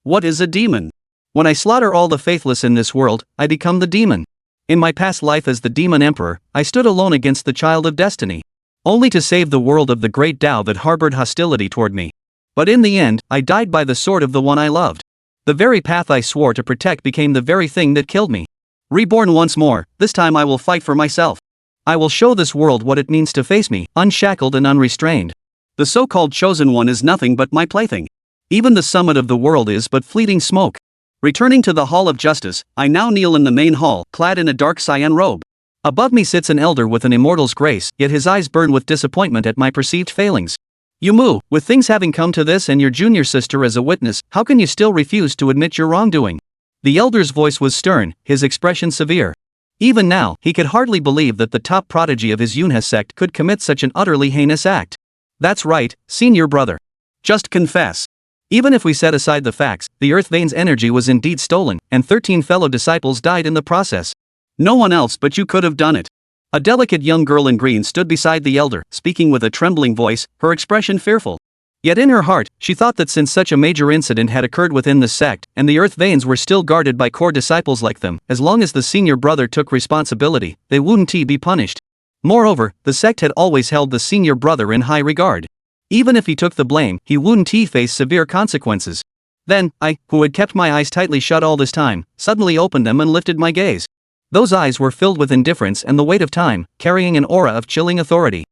What is a demon? When I slaughter all the faithless in this world, I become the demon. In my past life as the demon emperor, I stood alone against the child of destiny, only to save the world of the great Tao that harbored hostility toward me. But in the end, I died by the sword of the one I loved. The very path I swore to protect became the very thing that killed me. Reborn once more, this time I will fight for myself. I will show this world what it means to face me, unshackled and unrestrained. The so-called chosen one is nothing but my plaything. Even the summit of the world is but fleeting smoke. Returning to the Hall of Justice, I now kneel in the main hall, clad in a dark cyan robe. Above me sits an elder with an immortal's grace, yet his eyes burn with disappointment at my perceived failings. Yumu, with things having come to this and your junior sister as a witness, how can you still refuse to admit your wrongdoing? The elder's voice was stern, his expression severe. Even now, he could hardly believe that the top prodigy of his Unha sect could commit such an utterly heinous act. That's right, senior brother. Just confess. Even if we set aside the facts, the Earth Vein's energy was indeed stolen, and 13 fellow disciples died in the process. No one else but you could have done it. A delicate young girl in green stood beside the elder, speaking with a trembling voice, her expression fearful. Yet in her heart, she thought that since such a major incident had occurred within the sect, and the Earth Veins were still guarded by core disciples like them, as long as the senior brother took responsibility, they wouldn't be punished. Moreover, the sect had always held the senior brother in high regard. Even if he took the blame, he wouldn't face severe consequences. Then, I, who had kept my eyes tightly shut all this time, suddenly opened them and lifted my gaze. Those eyes were filled with indifference and the weight of time, carrying an aura of chilling authority.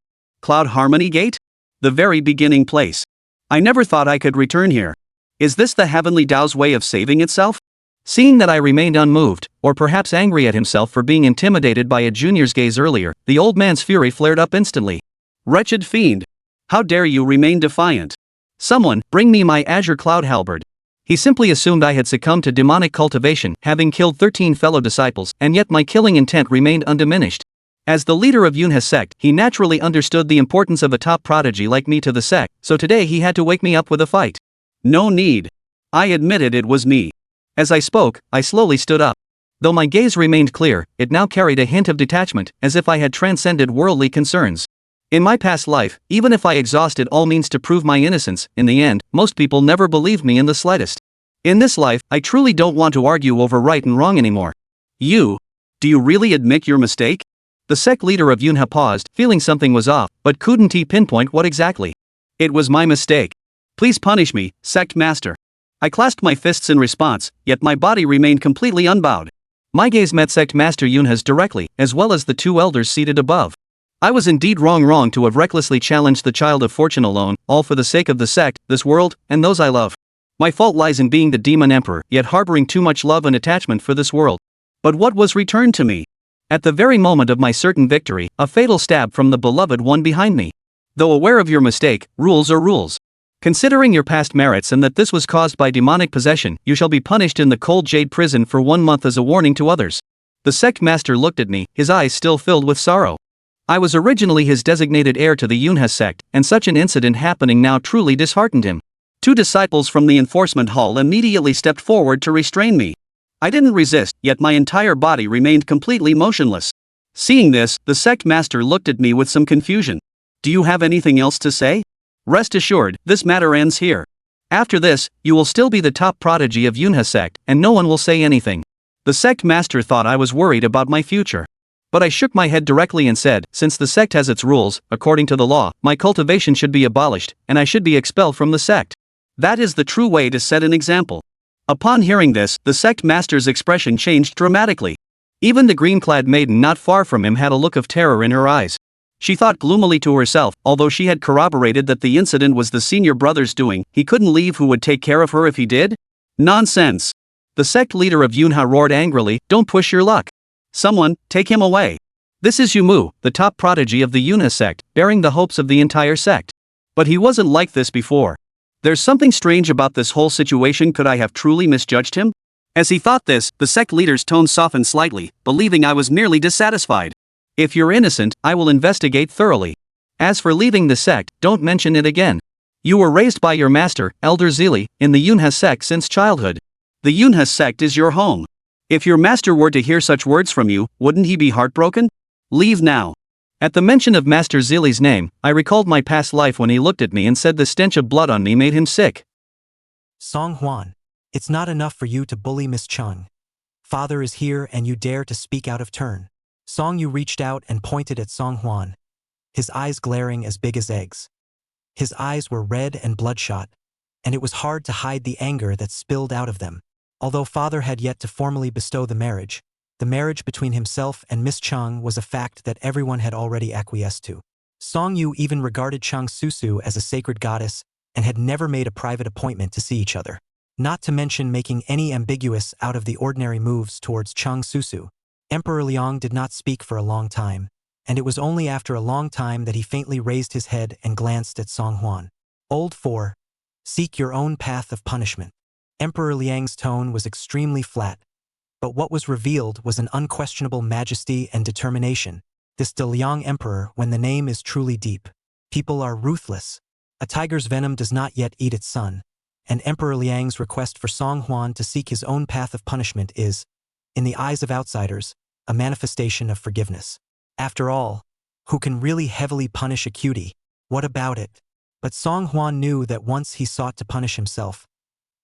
Cloud Harmony Gate? The very beginning place. I never thought I could return here. Is this the heavenly Tao's way of saving itself? Seeing that I remained unmoved, or perhaps angry at himself for being intimidated by a junior's gaze earlier, the old man's fury flared up instantly. Wretched fiend! How dare you remain defiant? Someone, bring me my azure cloud halberd. He simply assumed I had succumbed to demonic cultivation, having killed 13 fellow disciples, and yet my killing intent remained undiminished. As the leader of Yunha's sect, he naturally understood the importance of a top prodigy like me to the sect, so today he had to wake me up with a fight. No need. I admitted it was me. As I spoke, I slowly stood up. Though my gaze remained clear, it now carried a hint of detachment, as if I had transcended worldly concerns. In my past life, even if I exhausted all means to prove my innocence, in the end, most people never believed me in the slightest. In this life, I truly don't want to argue over right and wrong anymore. Do you really admit your mistake? The sect leader of Yunha paused, feeling something was off, but couldn't pinpoint what exactly. It was my mistake. Please punish me, sect master. I clasped my fists in response, yet my body remained completely unbowed. My gaze met sect master Yunha's directly, as well as the two elders seated above. I was indeed wrong to have recklessly challenged the child of fortune alone, all for the sake of the sect, this world, and those I love. My fault lies in being the demon emperor, yet harboring too much love and attachment for this world. But what was returned to me? At the very moment of my certain victory, a fatal stab from the beloved one behind me. Though aware of your mistake, rules are rules. Considering your past merits and that this was caused by demonic possession, you shall be punished in the cold jade prison for 1 month as a warning to others. The sect master looked at me, his eyes still filled with sorrow. I was originally his designated heir to the Yunha sect, and such an incident happening now truly disheartened him. 2 disciples from the enforcement hall immediately stepped forward to restrain me. I didn't resist, yet my entire body remained completely motionless. Seeing this, the sect master looked at me with some confusion. Do you have anything else to say? Rest assured, this matter ends here. After this, you will still be the top prodigy of Yunha sect, and no one will say anything. The sect master thought I was worried about my future. But I shook my head directly and said, since the sect has its rules, according to the law, my cultivation should be abolished, and I should be expelled from the sect. That is the true way to set an example. Upon hearing this, the sect master's expression changed dramatically. Even the green-clad maiden not far from him had a look of terror in her eyes. She thought gloomily to herself, although she had corroborated that the incident was the senior brother's doing, he couldn't leave who would take care of her if he did? Nonsense! The sect leader of Yunha roared angrily, don't push your luck. Someone, take him away. This is Yumu, the top prodigy of the Yunha sect, bearing the hopes of the entire sect. But he wasn't like this before. There's something strange about this whole situation. Could I have truly misjudged him? As he thought this, the sect leader's tone softened slightly, believing I was merely dissatisfied. If you're innocent, I will investigate thoroughly. As for leaving the sect, don't mention it again. You were raised by your master, Elder Zili, in the Yunha sect since childhood. The Yunha sect is your home. If your master were to hear such words from you, wouldn't he be heartbroken? Leave now. At the mention of Master Zili's name, I recalled my past life when he looked at me and said the stench of blood on me made him sick. Song Hwan. It's not enough for you to bully Miss Cheng. Father is here and you dare to speak out of turn. Song Yu reached out and pointed at Song Huan, his eyes glaring as big as eggs. His eyes were red and bloodshot, and it was hard to hide the anger that spilled out of them. Although father had yet to formally bestow the marriage between himself and Miss Cheng was a fact that everyone had already acquiesced to. Song Yu even regarded Cheng Susu as a sacred goddess and had never made a private appointment to see each other. Not to mention making any ambiguous out of the ordinary moves towards Cheng Susu. Emperor Liang did not speak for a long time, and it was only after a long time that he faintly raised his head and glanced at Song Huan. Old 4. Seek your own path of punishment. Emperor Liang's tone was extremely flat, but what was revealed was an unquestionable majesty and determination. This De Liang emperor, when the name is truly deep. People are ruthless. A tiger's venom does not yet eat its son, and Emperor Liang's request for Song Huan to seek his own path of punishment is, in the eyes of outsiders, a manifestation of forgiveness. After all, who can really heavily punish a cutie? What about it? But Song Huan knew that once he sought to punish himself,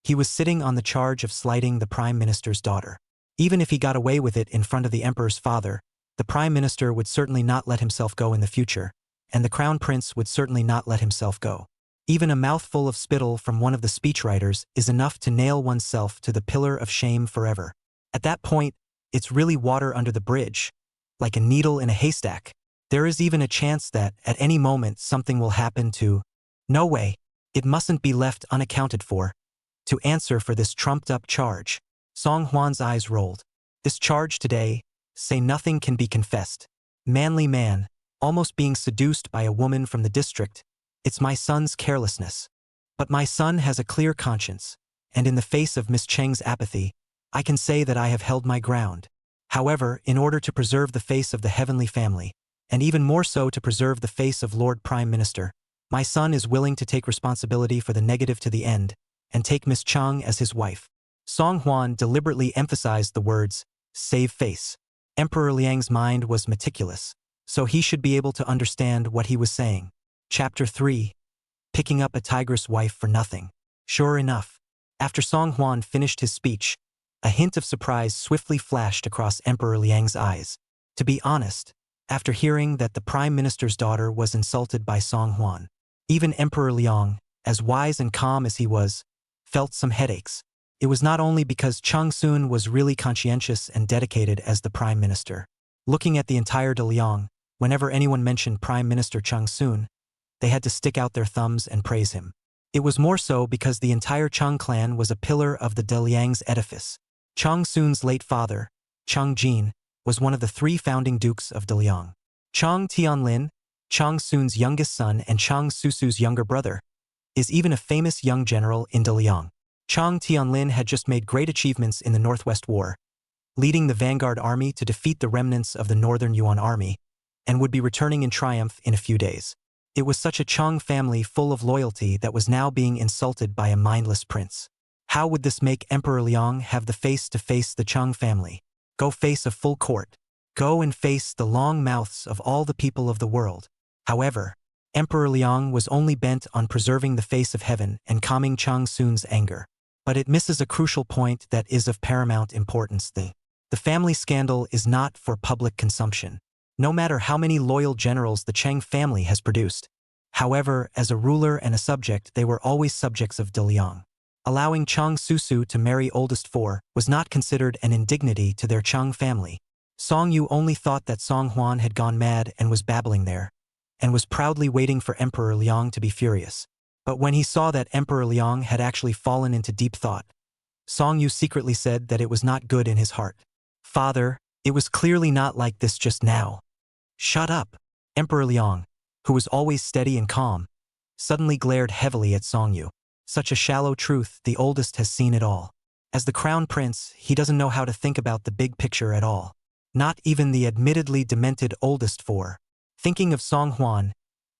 he was sitting on the charge of slighting the Prime Minister's daughter. Even if he got away with it in front of the Emperor's father, the Prime Minister would certainly not let himself go in the future, and the Crown Prince would certainly not let himself go. Even a mouthful of spittle from one of the speechwriters is enough to nail oneself to the pillar of shame forever. At that point, it's really water under the bridge, like a needle in a haystack. There is even a chance that, at any moment, something will happen to... No way. It mustn't be left unaccounted for. To answer for this trumped-up charge. Song Huan's eyes rolled. This charge today, say nothing can be confessed. Manly man, almost being seduced by a woman from the district. It's my son's carelessness. But my son has a clear conscience, and in the face of Miss Cheng's apathy, I can say that I have held my ground. However, in order to preserve the face of the heavenly family, and even more so to preserve the face of Lord Prime Minister, my son is willing to take responsibility for the negative to the end, and take Miss Cheng as his wife. Song Huan deliberately emphasized the words, save face. Emperor Liang's mind was meticulous, so he should be able to understand what he was saying. Chapter 3. Picking up a tigress wife for nothing. Sure enough, after Song Huan finished his speech, a hint of surprise swiftly flashed across Emperor Liang's eyes. To be honest, after hearing that the Prime Minister's daughter was insulted by Song Huan, even Emperor Liang, as wise and calm as he was, felt some headaches. It was not only because Cheng Susu was really conscientious and dedicated as the Prime Minister. Looking at the entire De Liang, whenever anyone mentioned Prime Minister Cheng Susu, they had to stick out their thumbs and praise him. It was more so because the entire Cheng clan was a pillar of the De Liang's edifice. Cheng Susu's late father, Cheng Jin, was one of the 3 founding dukes of De Liang. Cheng Tianlin, Cheng Susu's youngest son and Cheng Susu's younger brother, is even a famous young general in De Liang. Cheng Tianlin had just made great achievements in the Northwest War, leading the vanguard army to defeat the remnants of the Northern Yuan army, and would be returning in triumph in a few days. It was such a Cheng family full of loyalty that was now being insulted by a mindless prince. How would this make Emperor Liang have the face to face the Cheng family? Go face a full court. Go and face the long mouths of all the people of the world. However, Emperor Liang was only bent on preserving the face of heaven and calming Cheng Susu's anger. But it misses a crucial point that is of paramount importance. The family scandal is not for public consumption, no matter how many loyal generals the Cheng family has produced. However, as a ruler and a subject, they were always subjects of De Liang. Allowing Cheng Susu to marry oldest 4 was not considered an indignity to their Cheng family. Song Yu only thought that Song Huan had gone mad and was babbling there, and was proudly waiting for Emperor Liang to be furious. But when he saw that Emperor Liang had actually fallen into deep thought, Song Yu secretly said that it was not good in his heart. Father, it was clearly not like this just now. Shut up. Emperor Liang, who was always steady and calm, suddenly glared heavily at Song Yu. Such a shallow truth, the oldest has seen it all. As the crown prince, he doesn't know how to think about the big picture at all. Not even the admittedly demented oldest 4. Thinking of Song Huan,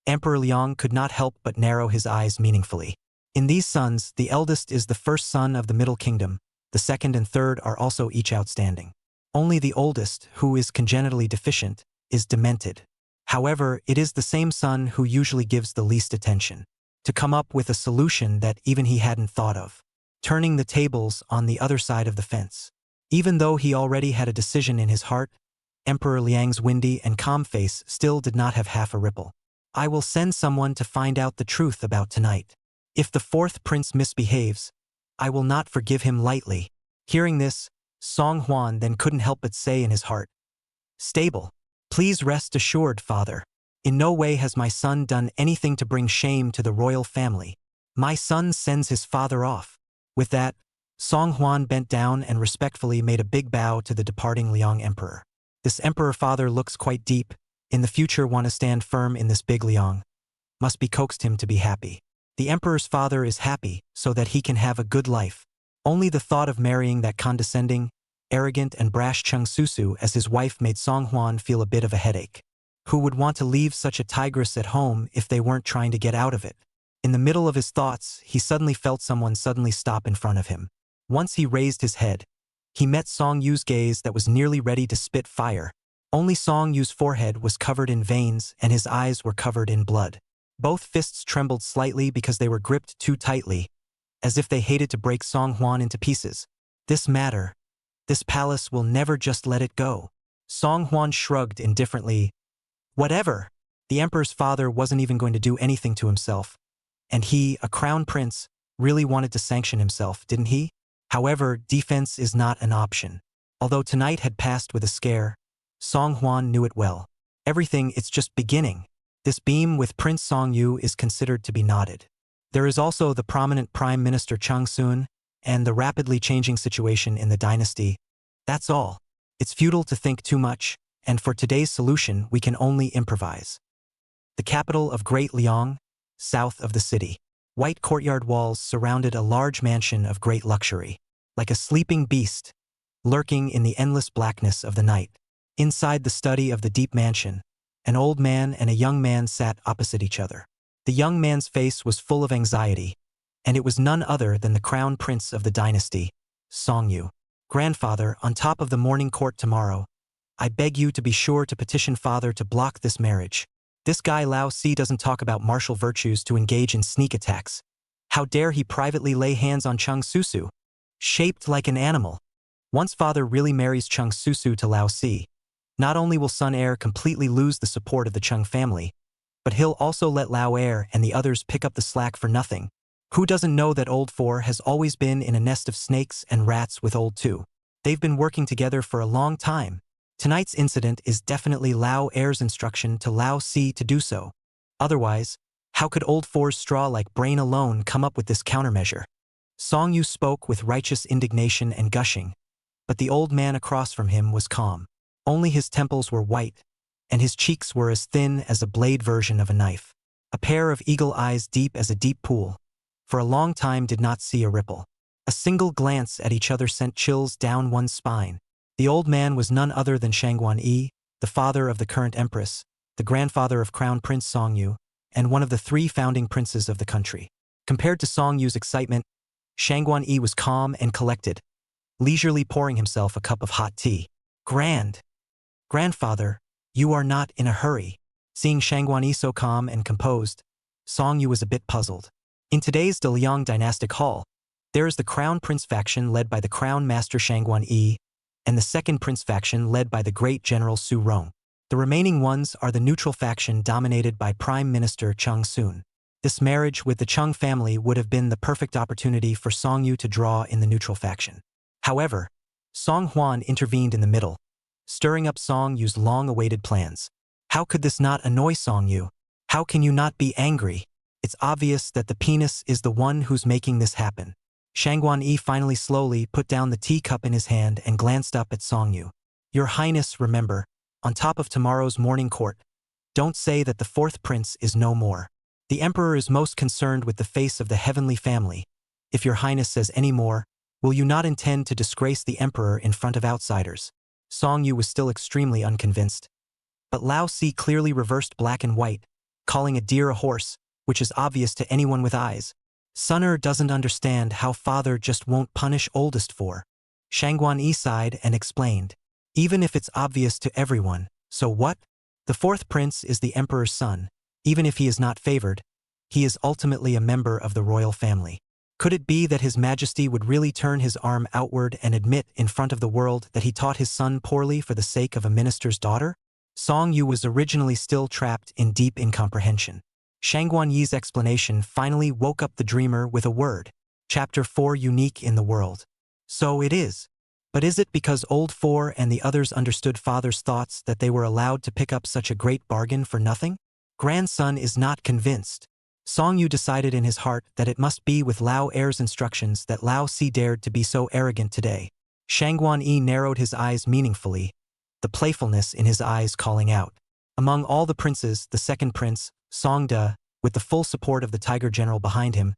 Emperor Liang could not help but narrow his eyes meaningfully. In these sons, the eldest is the first son of the Middle Kingdom, the second and third are also each outstanding. Only the oldest, who is congenitally deficient, is demented. However, it is the same son who usually gives the least attention. To come up with a solution that even he hadn't thought of. turning the tables on the other side of the fence. Even though he already had a decision in his heart, Emperor Liang's windy and calm face still did not have half a ripple. I will send someone to find out the truth about tonight. If the fourth prince misbehaves, I will not forgive him lightly. Hearing this, Song Huan then couldn't help but say in his heart, "Stable. Please rest assured, father. In no way has my son done anything to bring shame to the royal family. My son sends his father off." With that, Song Huan bent down and respectfully made a big bow to the departing Liang emperor. This emperor father looks quite deep. In the future want to stand firm in this big Liang. Must be coaxed him to be happy. The emperor's father is happy so that he can have a good life. Only the thought of marrying that condescending, arrogant and brash Cheng Susu as his wife made Song Huan feel a bit of a headache. Who would want to leave such a tigress at home if they weren't trying to get out of it? In the middle of his thoughts, he suddenly felt someone suddenly stop in front of him. Once he raised his head, he met Song Yu's gaze that was nearly ready to spit fire. Only Song Yu's forehead was covered in veins and his eyes were covered in blood. Both fists trembled slightly because they were gripped too tightly, as if they hated to break Song Huan into pieces. This matter, this palace will never just let it go. Song Huan shrugged indifferently. Whatever. The emperor's father wasn't even going to do anything to himself. And he, a crown prince, really wanted to sanction himself, didn't he? However, defense is not an option. Although tonight had passed with a scare, Song Huan knew it well. Everything, it's just beginning. This beam with Prince Song Yu is considered to be knotted. There is also the prominent Prime Minister Chang Sun, and the rapidly changing situation in the dynasty. That's all. It's futile to think too much, and for today's solution we can only improvise. The capital of Great Liang, south of the city. White courtyard walls surrounded a large mansion of great luxury, like a sleeping beast, lurking in the endless blackness of the night. Inside the study of the deep mansion, an old man and a young man sat opposite each other. The young man's face was full of anxiety, and it was none other than the crown prince of the dynasty, Song Yu. "Grandfather, on top of the morning court tomorrow, I beg you to be sure to petition father to block this marriage. This guy Lao Si doesn't talk about martial virtues to engage in sneak attacks. How dare he privately lay hands on Cheng Susu? Shaped like an animal. Once father really marries Cheng Susu to Lao Si, not only will son heir completely lose the support of the Cheng family, but he'll also let Lao heir and the others pick up the slack for nothing. Who doesn't know that Old Four has always been in a nest of snakes and rats with Old Two? They've been working together for a long time. Tonight's incident is definitely Lao heir's instruction to Lao Si to do so. Otherwise, how could Old Four's straw-like brain alone come up with this countermeasure?" Song Yu spoke with righteous indignation and gushing, but the old man across from him was calm. Only his temples were white, and his cheeks were as thin as a blade version of a knife. A pair of eagle eyes deep as a deep pool, for a long time did not see a ripple. A single glance at each other sent chills down one's spine. The old man was none other than Shangguan Yi, the father of the current empress, the grandfather of Crown Prince Song Yu, and one of the 3 founding princes of the country. Compared to Song Yu's excitement, Shangguan Yi was calm and collected, leisurely pouring himself a cup of hot tea. Grandfather, you are not in a hurry." Seeing Shangguan Yi so calm and composed, Song Yu was a bit puzzled. In today's De Liang dynastic hall, there is the Crown Prince faction led by the Crown Master Shangguan Yi, and the Second Prince faction led by the great General Su Rong. The remaining ones are the neutral faction dominated by Prime Minister Chang Sun. This marriage with the Cheng family would have been the perfect opportunity for Song Yu to draw in the neutral faction. However, Song Huan intervened in the middle, stirring up Song Yu's long-awaited plans. How could this not annoy Song Yu? How can you not be angry? It's obvious that the penis is the one who's making this happen. Shangguan Yi finally slowly put down the teacup in his hand and glanced up at Song Yu. "Your Highness, remember, on top of tomorrow's morning court, don't say that the 4th prince is no more. The emperor is most concerned with the face of the heavenly family. If your Highness says any more, will you not intend to disgrace the emperor in front of outsiders?" Song Yu was still extremely unconvinced. But Lao Si clearly reversed black and white, calling a deer a horse, which is obvious to anyone with eyes. Sonner doesn't understand how father just won't punish oldest for. Shangguan Yi sighed and explained. Even if it's obvious to everyone, so what? The 4th prince is the emperor's son. Even if he is not favored, he is ultimately a member of the royal family. Could it be that His Majesty would really turn his arm outward and admit in front of the world that he taught his son poorly for the sake of a minister's daughter? Song Yu was originally still trapped in deep incomprehension. Shang Guanyi's explanation finally woke up the dreamer with a word. Chapter 4, unique in the world. So it is. But is it because Old Four and the others understood father's thoughts that they were allowed to pick up such a great bargain for nothing? Grandson is not convinced. Song Yu decided in his heart that it must be with Lao Er's instructions that Lao Si dared to be so arrogant today. Shang Guanyi narrowed his eyes meaningfully, the playfulness in his eyes calling out. Among all the princes, the second prince, Song De, with the full support of the Tiger General behind him,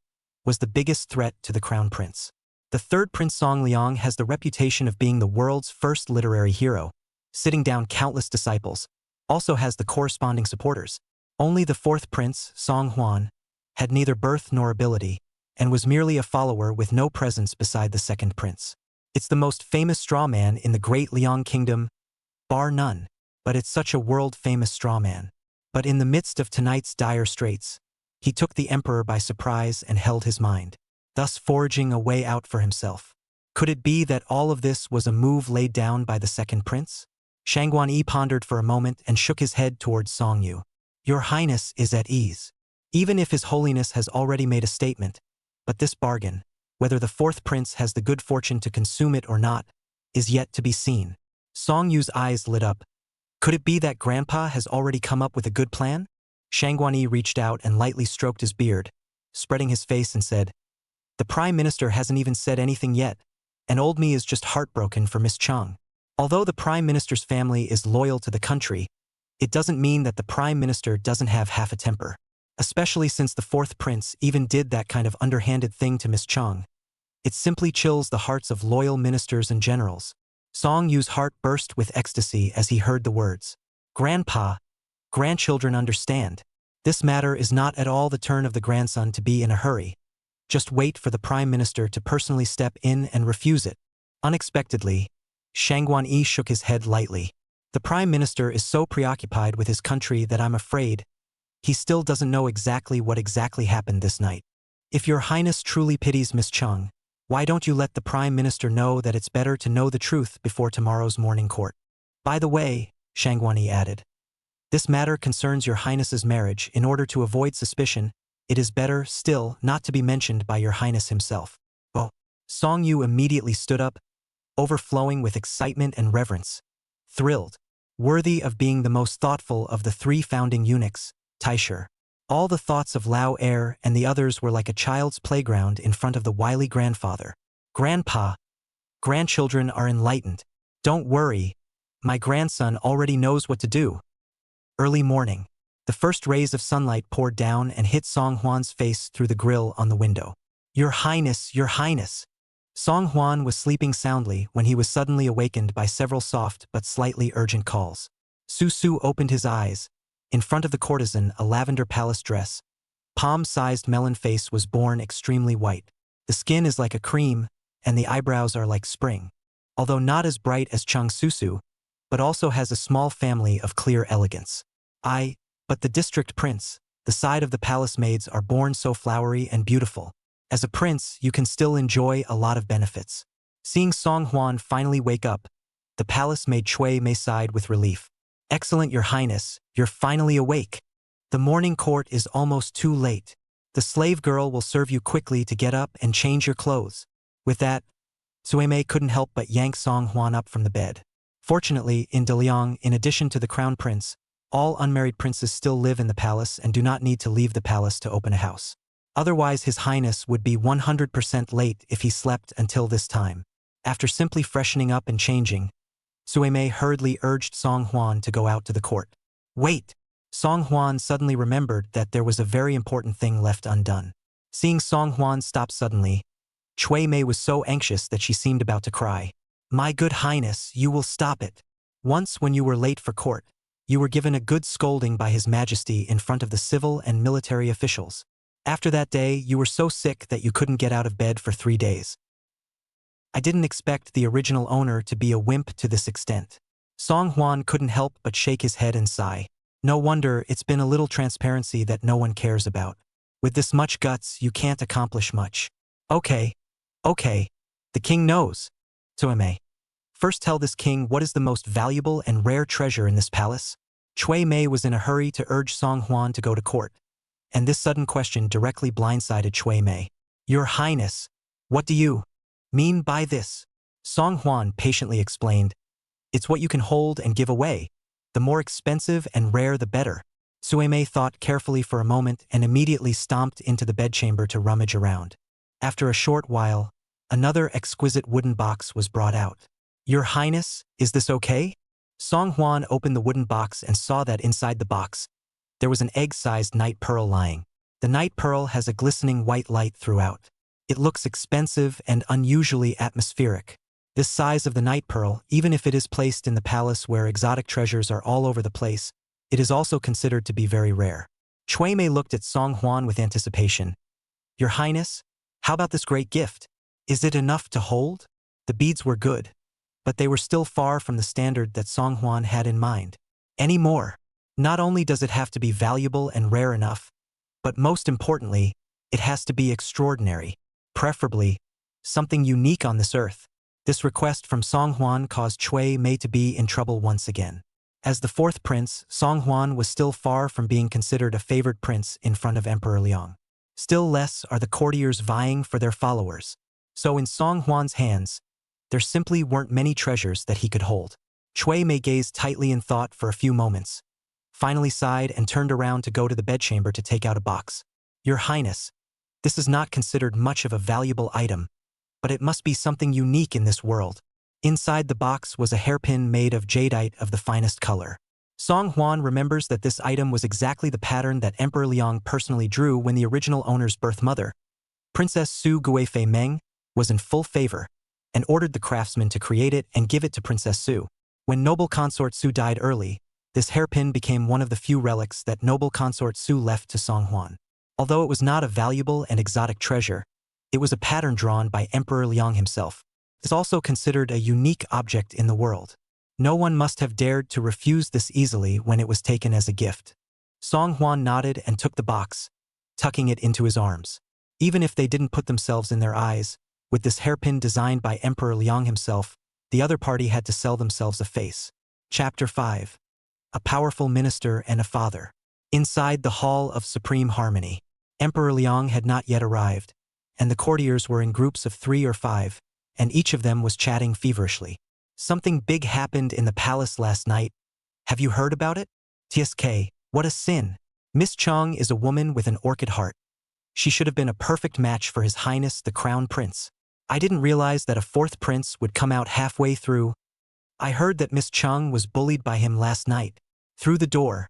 was the biggest threat to the crown prince. The third prince Song Liang has the reputation of being the world's first literary hero, sitting down countless disciples, also has the corresponding supporters. Only the fourth prince, Song Huan, had neither birth nor ability, and was merely a follower with no presence beside the second prince. It's the most famous straw man in the great Liang kingdom, bar none, but it's such a world-famous straw man. But in the midst of tonight's dire straits, he took the emperor by surprise and held his mind, thus forging a way out for himself. Could it be that all of this was a move laid down by the second prince? Shang Guanyi pondered for a moment and shook his head towards Song Yu. Your Highness is at ease. Even if His Holiness has already made a statement, but this bargain, whether the fourth prince has the good fortune to consume it or not, is yet to be seen. Song Yu's eyes lit up. Could it be that Grandpa has already come up with a good plan? Shang Guanyi reached out and lightly stroked his beard, spreading his face and said, The Prime Minister hasn't even said anything yet, and old me is just heartbroken for Miss Cheng. Although the Prime Minister's family is loyal to the country, it doesn't mean that the Prime Minister doesn't have half a temper. Especially since the fourth prince even did that kind of underhanded thing to Miss Cheng. It simply chills the hearts of loyal ministers and generals. Song Yu's heart burst with ecstasy as he heard the words. Grandpa, grandchildren understand. This matter is not at all the turn of the grandson to be in a hurry. Just wait for the Prime Minister to personally step in and refuse it. Unexpectedly, Shang Guanyi shook his head lightly. The Prime Minister is so preoccupied with his country that I'm afraid he still doesn't know exactly what exactly happened this night. If your Highness truly pities Miss Cheng, why don't you let the Prime Minister know that it's better to know the truth before tomorrow's morning court? By the way, Shang Guanyi added, this matter concerns your Highness's marriage. In order to avoid suspicion, it is better still not to be mentioned by your Highness himself. Oh, Song Yu immediately stood up, overflowing with excitement and reverence. Thrilled, worthy of being the most thoughtful of the three founding eunuchs, Taisher. All the thoughts of Lao Er and the others were like a child's playground in front of the wily grandfather. Grandpa, grandchildren are enlightened. Don't worry, my grandson already knows what to do. Early morning. The first rays of sunlight poured down and hit Song Huan's face through the grill on the window. Your Highness, your Highness. Song Huan was sleeping soundly when he was suddenly awakened by several soft but slightly urgent calls. Susu opened his eyes. In front of the courtesan, a lavender palace dress, palm-sized melon face was born extremely white. The skin is like a cream, and the eyebrows are like spring. Although not as bright as Cheng Susu, but also has a small family of clear elegance. But the district prince, the side of the palace maids are born so flowery and beautiful. As a prince, you can still enjoy a lot of benefits. Seeing Song Huan finally wake up, the palace maid Chui Mei sighed with relief. Excellent, your Highness, you're finally awake. The morning court is almost too late. The slave girl will serve you quickly to get up and change your clothes. With that, Cui Mei couldn't help but yank Song Huan up from the bed. Fortunately, in Daliang, in addition to the crown prince, all unmarried princes still live in the palace and do not need to leave the palace to open a house. Otherwise, His Highness would be 100% late if he slept until this time. After simply freshening up and changing, Cui Mei hurriedly urged Song Huan to go out to the court. Wait! Song Huan suddenly remembered that there was a very important thing left undone. Seeing Song Huan stop suddenly, Cui Mei was so anxious that she seemed about to cry. My good Highness, you will stop it. Once when you were late for court, you were given a good scolding by His Majesty in front of the civil and military officials. After that day, you were so sick that you couldn't get out of bed for 3 days. I didn't expect the original owner to be a wimp to this extent. Song Huan couldn't help but shake his head and sigh. No wonder it's been a little transparency that no one cares about. With this much guts, you can't accomplish much. Okay, okay. The king knows. Suime. First tell this king what is the most valuable and rare treasure in this palace? Chui Mei was in a hurry to urge Song Huan to go to court, and this sudden question directly blindsided Chui Mei. Your Highness, what do you mean by this? Song Huan patiently explained. It's what you can hold and give away. The more expensive and rare the better. Suime thought carefully for a moment and immediately stomped into the bedchamber to rummage around. After a short while, another exquisite wooden box was brought out. Your Highness, is this okay? Song Huan opened the wooden box and saw that inside the box, there was an egg-sized night pearl lying. The night pearl has a glistening white light throughout. It looks expensive and unusually atmospheric. This size of the night pearl, even if it is placed in the palace where exotic treasures are all over the place, it is also considered to be very rare. Chui Mei looked at Song Huan with anticipation. Your Highness, how about this great gift? Is it enough to hold? The beads were good, but they were still far from the standard that Song Huan had in mind. Any more? Not only does it have to be valuable and rare enough, but most importantly, it has to be extraordinary, preferably something unique on this earth. This request from Song Huan caused Chui Mei to be in trouble once again. As the fourth prince, Song Huan was still far from being considered a favored prince in front of Emperor Liang. Still less are the courtiers vying for their followers. So in Song Huan's hands, there simply weren't many treasures that he could hold. Chui Mei gazed tightly in thought for a few moments, finally sighed and turned around to go to the bedchamber to take out a box. Your Highness, this is not considered much of a valuable item, but it must be something unique in this world. Inside the box was a hairpin made of jadeite of the finest color. Song Huan remembers that this item was exactly the pattern that Emperor Liang personally drew when the original owner's birth mother, Princess Su Guifei Meng, was in full favor, and ordered the craftsman to create it and give it to Princess Su. When noble consort Su died early, this hairpin became one of the few relics that noble consort Su left to Song Huan. Although it was not a valuable and exotic treasure, it was a pattern drawn by Emperor Liang himself. It's also considered a unique object in the world. No one must have dared to refuse this easily when it was taken as a gift. Song Huan nodded and took the box, tucking it into his arms. Even if they didn't put themselves in their eyes, with this hairpin designed by Emperor Liang himself, the other party had to sell themselves a face. Chapter 5. A powerful minister and a father. Inside the Hall of Supreme Harmony, Emperor Liang had not yet arrived, and the courtiers were in groups of 3 or 5, and each of them was chatting feverishly. Something big happened in the palace last night. Have you heard about it? TSK, what a sin. Miss Chang is a woman with an orchid heart. She should have been a perfect match for His Highness the Crown Prince. I didn't realize that a fourth prince would come out halfway through. I heard that Miss Chang was bullied by him last night. Through the door,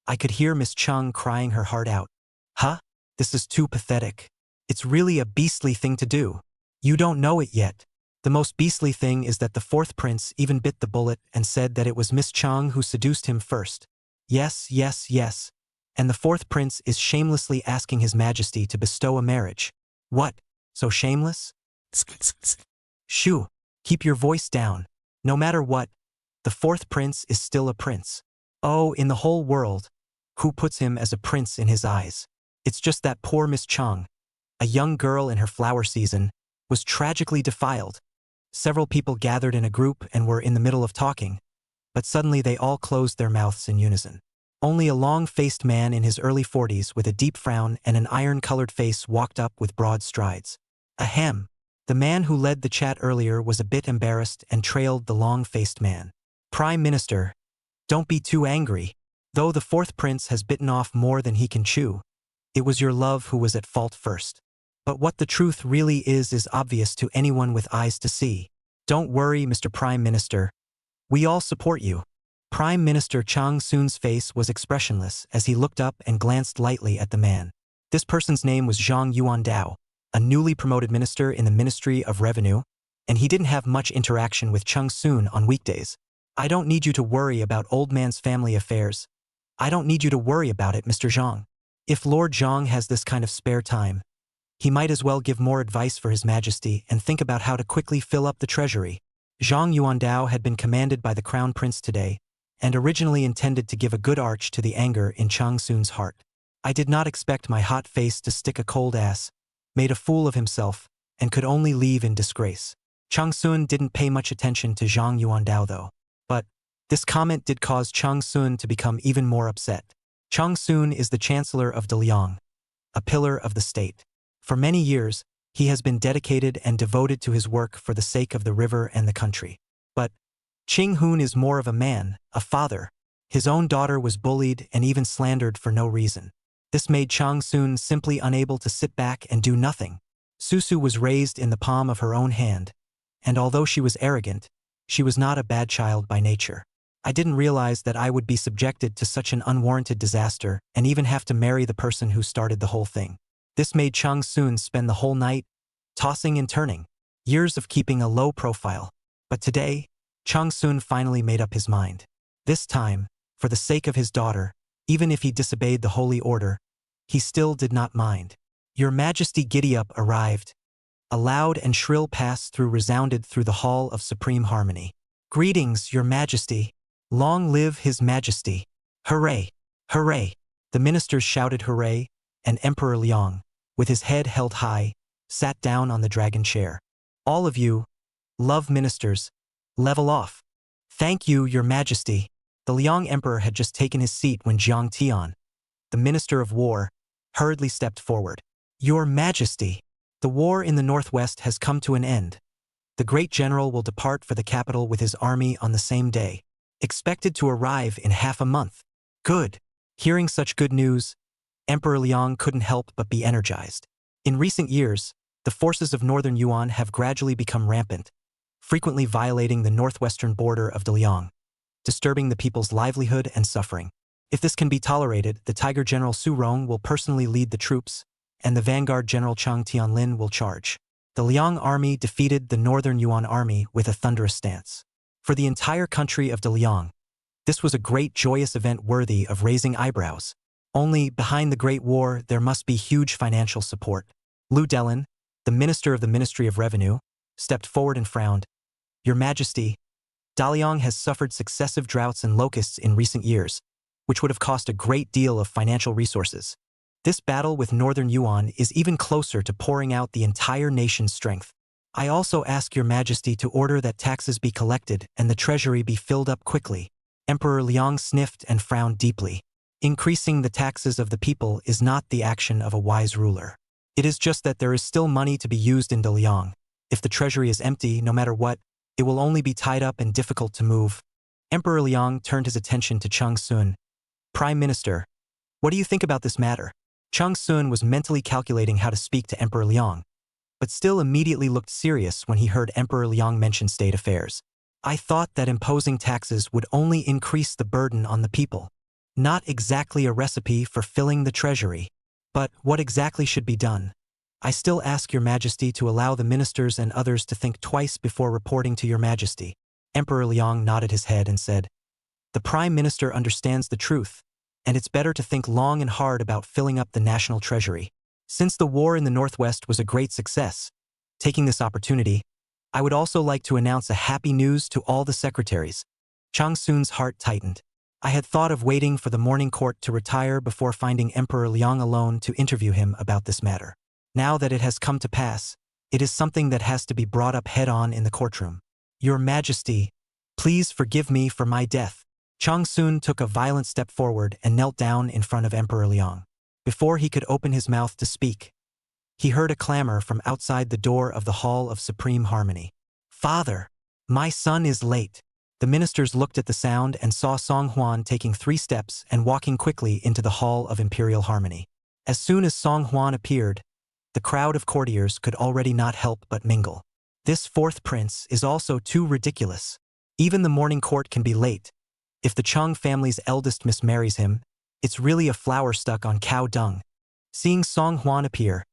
I could hear Miss Chang crying her heart out. Huh? This is too pathetic. It's really a beastly thing to do. You don't know it yet. The most beastly thing is that the fourth prince even bit the bullet and said that it was Miss Chang who seduced him first. Yes, yes, yes. And the fourth prince is shamelessly asking His Majesty to bestow a marriage. What? So shameless? Shoo, keep your voice down. No matter what, the fourth prince is still a prince. Oh, in the whole world, who puts him as a prince in his eyes? It's just that poor Miss Chang, a young girl in her flower season, was tragically defiled. Several people gathered in a group and were in the middle of talking, but suddenly they all closed their mouths in unison. Only a long-faced man in his early 40s with a deep frown and an iron-colored face walked up with broad strides. Ahem. The man who led the chat earlier was a bit embarrassed and trailed the long-faced man. Prime Minister, don't be too angry. Though the fourth prince has bitten off more than he can chew, it was your love who was at fault first. But what the truth really is obvious to anyone with eyes to see. Don't worry, Mr. Prime Minister. We all support you. Prime Minister Chang Sun's face was expressionless as he looked up and glanced lightly at the man. This person's name was Zhang Yuandao, a newly promoted minister in the Ministry of Revenue, and he didn't have much interaction with Chang Sun on weekdays. I don't need you to worry about old man's family affairs. I don't need you to worry about it, Mr. Zhang. If Lord Zhang has this kind of spare time, he might as well give more advice for His Majesty and think about how to quickly fill up the treasury. Zhang Yuandao had been commanded by the Crown Prince today, and originally intended to give a good arch to the anger in Chang Sun's heart. I did not expect my hot face to stick a cold ass, made a fool of himself, and could only leave in disgrace. Cheng Susu didn't pay much attention to Zhang Yuandao though. But this comment did cause Cheng Susu to become even more upset. Cheng Susu is the Chancellor of Daliang, a pillar of the state. For many years, he has been dedicated and devoted to his work for the sake of the river and the country. But Qing Hun is more of a man, a father. His own daughter was bullied and even slandered for no reason. This made Cheng Susu simply unable to sit back and do nothing. Susu was raised in the palm of her own hand, and although she was arrogant, she was not a bad child by nature. I didn't realize that I would be subjected to such an unwarranted disaster and even have to marry the person who started the whole thing. This made Cheng Susu spend the whole night tossing and turning, years of keeping a low profile. But today, Cheng Susu finally made up his mind. This time, for the sake of his daughter, even if he disobeyed the holy order, he still did not mind. Your Majesty giddy-up arrived. A loud and shrill pass-through resounded through the hall of supreme harmony. Greetings, Your Majesty. Long live His Majesty. Hooray! Hooray! The ministers shouted hooray, and Emperor Liang, with his head held high, sat down on the dragon chair. All of you, love ministers, level off. Thank you, Your Majesty. The Liang Emperor had just taken his seat when Jiang Tian, the Minister of War, hurriedly stepped forward. Your Majesty, the war in the northwest has come to an end. The great general will depart for the capital with his army on the same day, expected to arrive in half a month. Good. Hearing such good news, Emperor Liang couldn't help but be energized. In recent years, the forces of northern Yuan have gradually become rampant, frequently violating the northwestern border of Daliang, disturbing the people's livelihood and suffering. If this can be tolerated, the Tiger General Su Rong will personally lead the troops, and the vanguard General Chang Tianlin will charge. The Liang army defeated the northern Yuan army with a thunderous stance. For the entire country of Daliang, this was a great joyous event worthy of raising eyebrows. Only, behind the Great War, there must be huge financial support. Lu Delin, the Minister of the Ministry of Revenue, stepped forward and frowned. Your Majesty, Daliang has suffered successive droughts and locusts in recent years, which would have cost a great deal of financial resources. This battle with Northern Yuan is even closer to pouring out the entire nation's strength. I also ask Your Majesty to order that taxes be collected and the treasury be filled up quickly. Emperor Liang sniffed and frowned deeply. Increasing the taxes of the people is not the action of a wise ruler. It is just that there is still money to be used in Daliang. If the treasury is empty, no matter what, it will only be tied up and difficult to move. Emperor Liang turned his attention to Cheng Susu. Prime Minister, what do you think about this matter? Cheng Susu was mentally calculating how to speak to Emperor Liang, but still immediately looked serious when he heard Emperor Liang mention state affairs. I thought that imposing taxes would only increase the burden on the people. Not exactly a recipe for filling the treasury. But what exactly should be done? I still ask Your Majesty to allow the ministers and others to think twice before reporting to Your Majesty. Emperor Liang nodded his head and said, The Prime Minister understands the truth, and it's better to think long and hard about filling up the national treasury. Since the war in the Northwest was a great success, taking this opportunity, I would also like to announce a happy news to all the secretaries. Cheng Susu's heart tightened. I had thought of waiting for the morning court to retire before finding Emperor Liang alone to interview him about this matter. Now that it has come to pass, it is something that has to be brought up head-on in the courtroom. Your Majesty, please forgive me for my death. Cheng Susu took a violent step forward and knelt down in front of Emperor Liang. Before he could open his mouth to speak, he heard a clamor from outside the door of the Hall of Supreme Harmony. Father, my son is late. The ministers looked at the sound and saw Song Huan taking 3 steps and walking quickly into the Hall of Imperial Harmony. As soon as Song Huan appeared, the crowd of courtiers could already not help but mingle. This 4th prince is also too ridiculous. Even the morning court can be late. If the Cheng family's eldest mismarries him, it's really a flower stuck on cow dung. Seeing Song Huan appear,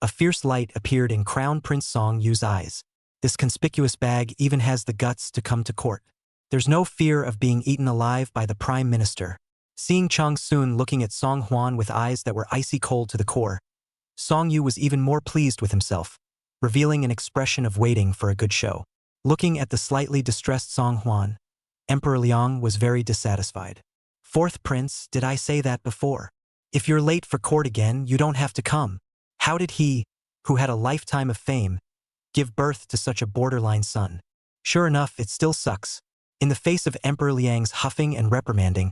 a fierce light appeared in Crown Prince Song Yu's eyes. This conspicuous bag even has the guts to come to court. There's no fear of being eaten alive by the Prime Minister. Seeing Cheng Susu looking at Song Huan with eyes that were icy cold to the core, Song Yu was even more pleased with himself, revealing an expression of waiting for a good show. Looking at the slightly distressed Song Huan, Emperor Liang was very dissatisfied. 4th Prince, did I say that before? If you're late for court again, you don't have to come. How did he, who had a lifetime of fame, give birth to such a borderline son. Sure enough, it still sucks. In the face of Emperor Liang's huffing and reprimanding,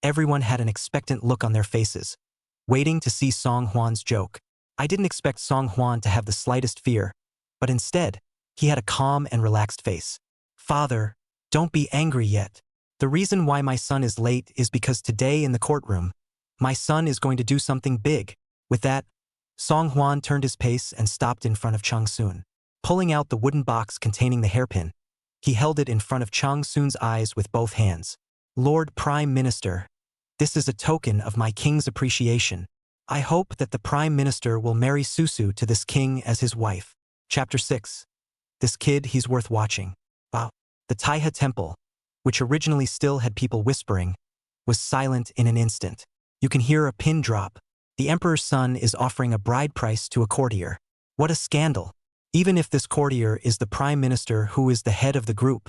everyone had an expectant look on their faces, waiting to see Song Huan's joke. I didn't expect Song Huan to have the slightest fear, but instead, he had a calm and relaxed face. Father, don't be angry yet. The reason why my son is late is because today in the courtroom, my son is going to do something big. With that, Song Huan turned his pace and stopped in front of Cheng Susu. Pulling out the wooden box containing the hairpin, he held it in front of Cheng Susu's eyes with both hands. Lord Prime Minister, this is a token of my king's appreciation. I hope that the Prime Minister will marry Susu to this king as his wife. Chapter 6. This kid, he's worth watching. Wow. The Taiha Temple, which originally still had people whispering, was silent in an instant. You can hear a pin drop. The emperor's son is offering a bride price to a courtier. What a scandal. Even if this courtier is the prime minister who is the head of the group,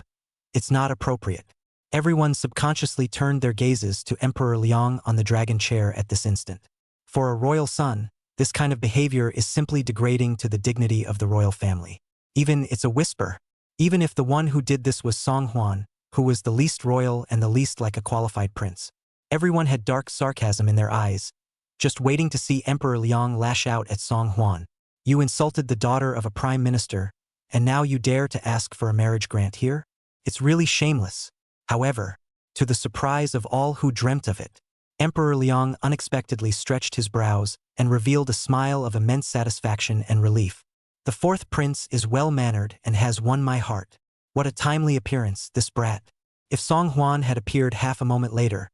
it's not appropriate. Everyone subconsciously turned their gazes to Emperor Liang on the dragon chair at this instant. For a royal son, this kind of behavior is simply degrading to the dignity of the royal family. Even it's a whisper. Even if the one who did this was Song Huan, who was the least royal and the least like a qualified prince. Everyone had dark sarcasm in their eyes, just waiting to see Emperor Liang lash out at Song Huan. You insulted the daughter of a prime minister, and now you dare to ask for a marriage grant here? It's really shameless. However, to the surprise of all who dreamt of it, Emperor Liang unexpectedly stretched his brows and revealed a smile of immense satisfaction and relief. The fourth prince is well-mannered and has won my heart. What a timely appearance, this brat. If Song Huan had appeared half a moment later,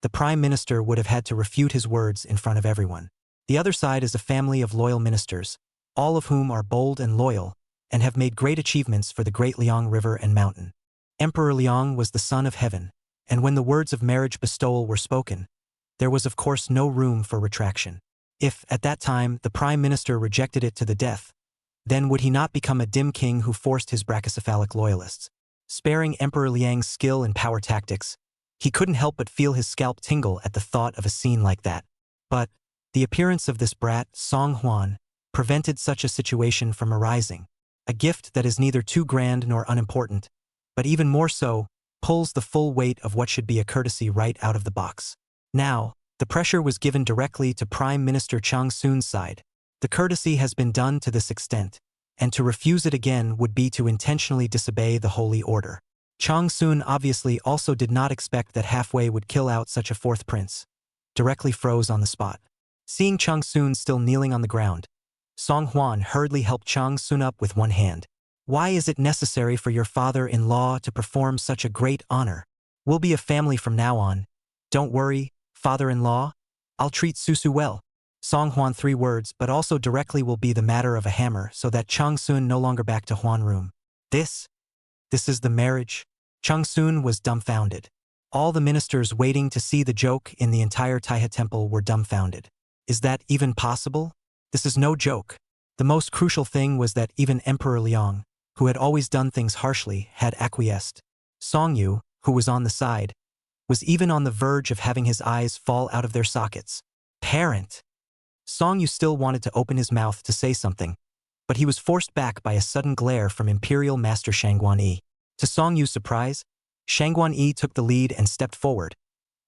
the prime minister would have had to refute his words in front of everyone. The other side is a family of loyal ministers, all of whom are bold and loyal, and have made great achievements for the great Liang River and mountain. Emperor Liang was the son of heaven, and when the words of marriage bestowal were spoken, there was of course no room for retraction. If, at that time, the prime minister rejected it to the death, then would he not become a dim king who forced his brachycephalic loyalists? Sparing Emperor Liang's skill in power tactics, he couldn't help but feel his scalp tingle at the thought of a scene like that. But the appearance of this brat, Song Huan, prevented such a situation from arising. A gift that is neither too grand nor unimportant, but even more so, pulls the full weight of what should be a courtesy right out of the box. Now, the pressure was given directly to Prime Minister Cheng Susu's side. The courtesy has been done to this extent, and to refuse it again would be to intentionally disobey the holy order. Cheng Susu obviously also did not expect that halfway would kill out such a fourth prince. Directly froze on the spot. Seeing Cheng Susu still kneeling on the ground, Song Huan hurriedly helped Cheng Susu up with one hand. Why is it necessary for your father-in-law to perform such a great honor? We'll be a family from now on. Don't worry, father-in-law. I'll treat Susu well. Song Huan 3 words, but also directly will be the matter of a hammer so that Cheng Susu no longer back to Huan room. This is the marriage? Cheng Susu was dumbfounded. All the ministers waiting to see the joke in the entire Taiha temple were dumbfounded. Is that even possible? This is no joke. The most crucial thing was that even Emperor Liang, who had always done things harshly, had acquiesced. Song Yu, who was on the side, was even on the verge of having his eyes fall out of their sockets. Parent! Song Yu still wanted to open his mouth to say something, but he was forced back by a sudden glare from Imperial Master Shangguan Yi. To Song Yu's surprise, Shangguan Yi took the lead and stepped forward,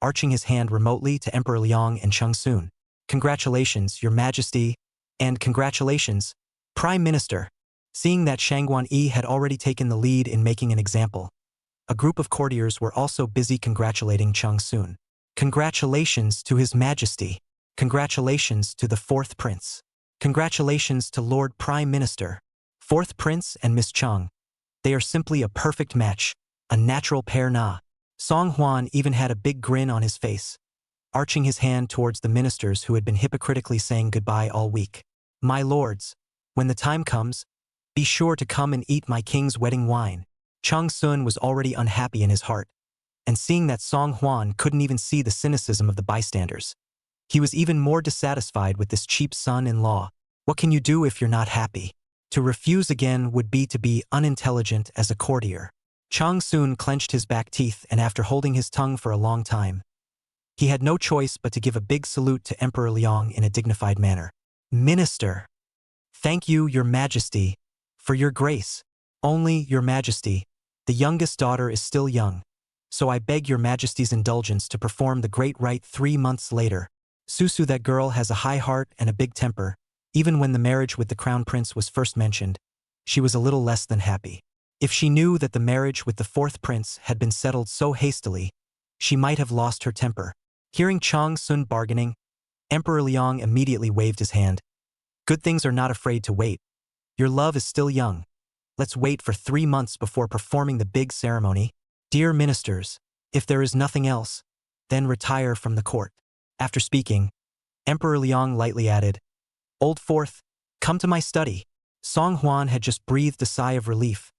arching his hand remotely to Emperor Liang and Cheng Susu. Congratulations, Your Majesty, and congratulations, Prime Minister. Seeing that Shangguan Yi had already taken the lead in making an example, a group of courtiers were also busy congratulating Cheng Susu. Congratulations to His Majesty. Congratulations to the fourth prince. Congratulations to Lord Prime Minister. Fourth prince and Miss Cheng. They are simply a perfect match, a natural pair na. Song Huan even had a big grin on his face, arching his hand towards the ministers who had been hypocritically saying goodbye all week. My lords, when the time comes, be sure to come and eat my king's wedding wine. Cheng Susu was already unhappy in his heart, and seeing that Song Huan couldn't even see the cynicism of the bystanders, he was even more dissatisfied with this cheap son-in-law. What can you do if you're not happy? To refuse again would be to be unintelligent as a courtier. Cheng Susu clenched his back teeth, and after holding his tongue for a long time, he had no choice but to give a big salute to Emperor Liang in a dignified manner. Minister! Thank you, Your Majesty. For your grace. Only, your majesty. The youngest daughter is still young. So I beg your majesty's indulgence to perform the great rite 3 months later. Susu, that girl has a high heart and a big temper. Even when the marriage with the crown prince was first mentioned, she was a little less than happy. If she knew that the marriage with the fourth prince had been settled so hastily, she might have lost her temper. Hearing Cheng Susu bargaining, Emperor Liang immediately waved his hand. Good things are not afraid to wait. Your love is still young. Let's wait for 3 months before performing the big ceremony. Dear ministers, if there is nothing else, then retire from the court. After speaking, Emperor Liang lightly added, Old Fourth, come to my study. Song Huan had just breathed a sigh of relief,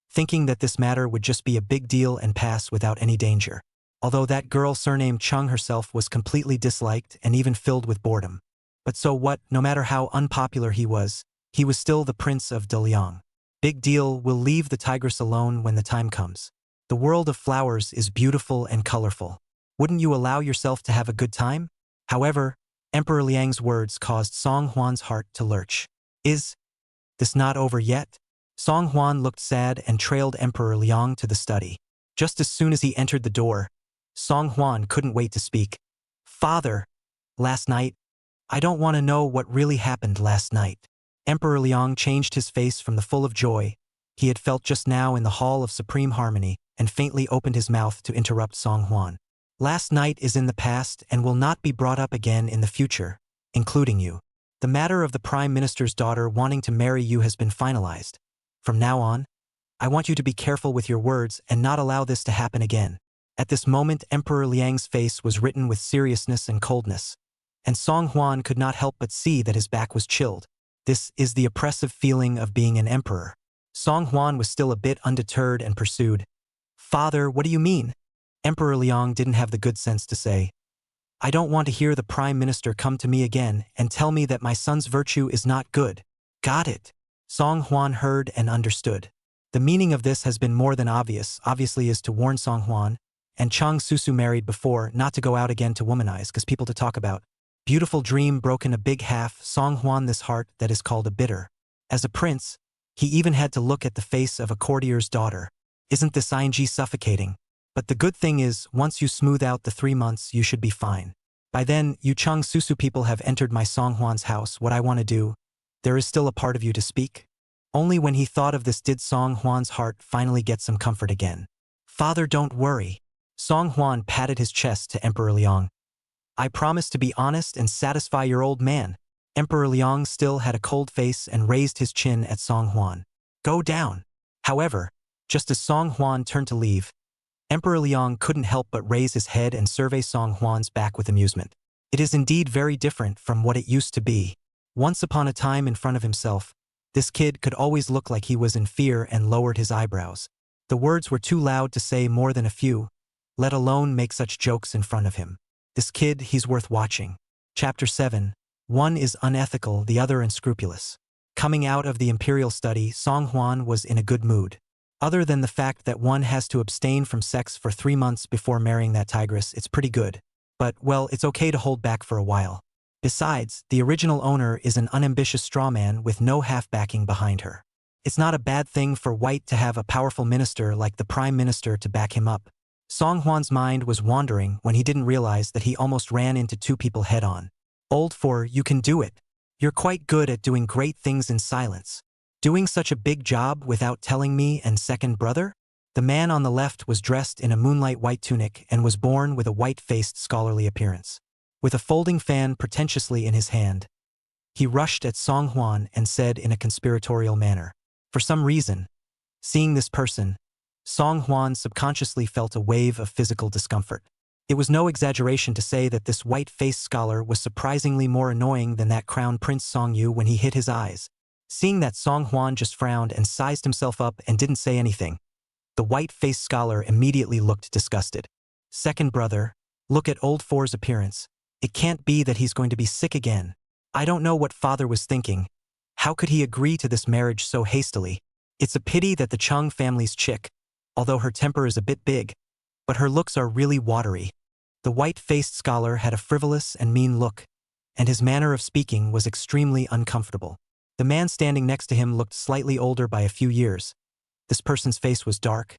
thinking that this matter would just be a big deal and pass without any danger. Although that girl surnamed Cheng herself was completely disliked and even filled with boredom. But so what, no matter how unpopular he was still the prince of Daliang. Big deal, we'll leave the tigress alone when the time comes. The world of flowers is beautiful and colorful. Wouldn't you allow yourself to have a good time? However, Emperor Liang's words caused Song Huan's heart to lurch. Is this not over yet? Song Huan looked sad and trailed Emperor Liang to the study. Just as soon as he entered the door, Song Huan couldn't wait to speak. Father, last night, I don't want to know what really happened last night. Emperor Liang changed his face from the full of joy he had felt just now in the Hall of Supreme Harmony and faintly opened his mouth to interrupt Song Huan. Last night is in the past and will not be brought up again in the future, including you. The matter of the Prime Minister's daughter wanting to marry you has been finalized. From now on, I want you to be careful with your words and not allow this to happen again. At this moment, Emperor Liang's face was written with seriousness and coldness, and Song Huan could not help but see that his back was chilled. This is the oppressive feeling of being an emperor. Song Huan was still a bit undeterred and pursued. Father, what do you mean? Emperor Liang didn't have the good sense to say, I don't want to hear the Prime Minister come to me again and tell me that my son's virtue is not good. Got it. Song Huan heard and understood. The meaning of this has been more than obviously is to warn Song Huan, and Cheng Susu married before, not to go out again to womanize, cause people to talk about. Beautiful dream broken a big half, Song Huan this heart that is called a bitter. As a prince, he even had to look at the face of a courtier's daughter. Isn't this ing suffocating? But the good thing is, once you smooth out the 3 months, you should be fine. By then, you Cheng Susu people have entered my Song Huan's house. What I want to do, there is still a part of you to speak. Only when he thought of this did Song Huan's heart finally get some comfort again. Father, don't worry. Song Huan patted his chest to Emperor Liang. I promise to be honest and satisfy your old man. Emperor Liang still had a cold face and raised his chin at Song Huan. Go down. However, just as Song Huan turned to leave, Emperor Liang couldn't help but raise his head and survey Song Huan's back with amusement. It is indeed very different from what it used to be. Once upon a time in front of himself, this kid could always look like he was in fear and lowered his eyebrows. The words were too loud to say more than a few, let alone make such jokes in front of him. This kid, he's worth watching. Chapter 7. One is unethical, the other unscrupulous. Coming out of the imperial study, Song Huan was in a good mood. Other than the fact that one has to abstain from sex for 3 months before marrying that tigress, it's pretty good. But, well, it's okay to hold back for a while. Besides, the original owner is an unambitious strawman with no half-backing behind her. It's not a bad thing for White to have a powerful minister like the Prime Minister to back him up. Song Huan's mind was wandering when he didn't realize that he almost ran into 2 people head-on. Old Four, you can do it. You're quite good at doing great things in silence. Doing such a big job without telling me and second brother? The man on the left was dressed in a moonlight white tunic and was born with a white-faced scholarly appearance. With a folding fan pretentiously in his hand, he rushed at Song Huan and said in a conspiratorial manner. For some reason, seeing this person, Song Huan subconsciously felt a wave of physical discomfort. It was no exaggeration to say that this white-faced scholar was surprisingly more annoying than that Crown Prince Song Yu when he hid his eyes. Seeing that, Song Huan just frowned and sized himself up and didn't say anything. The white-faced scholar immediately looked disgusted. Second brother, look at Old Four's appearance. It can't be that he's going to be sick again. I don't know what father was thinking. How could he agree to this marriage so hastily? It's a pity that the Cheng family's chick, although her temper is a bit big, but her looks are really watery. The white-faced scholar had a frivolous and mean look, and his manner of speaking was extremely uncomfortable. The man standing next to him looked slightly older by a few years. This person's face was dark.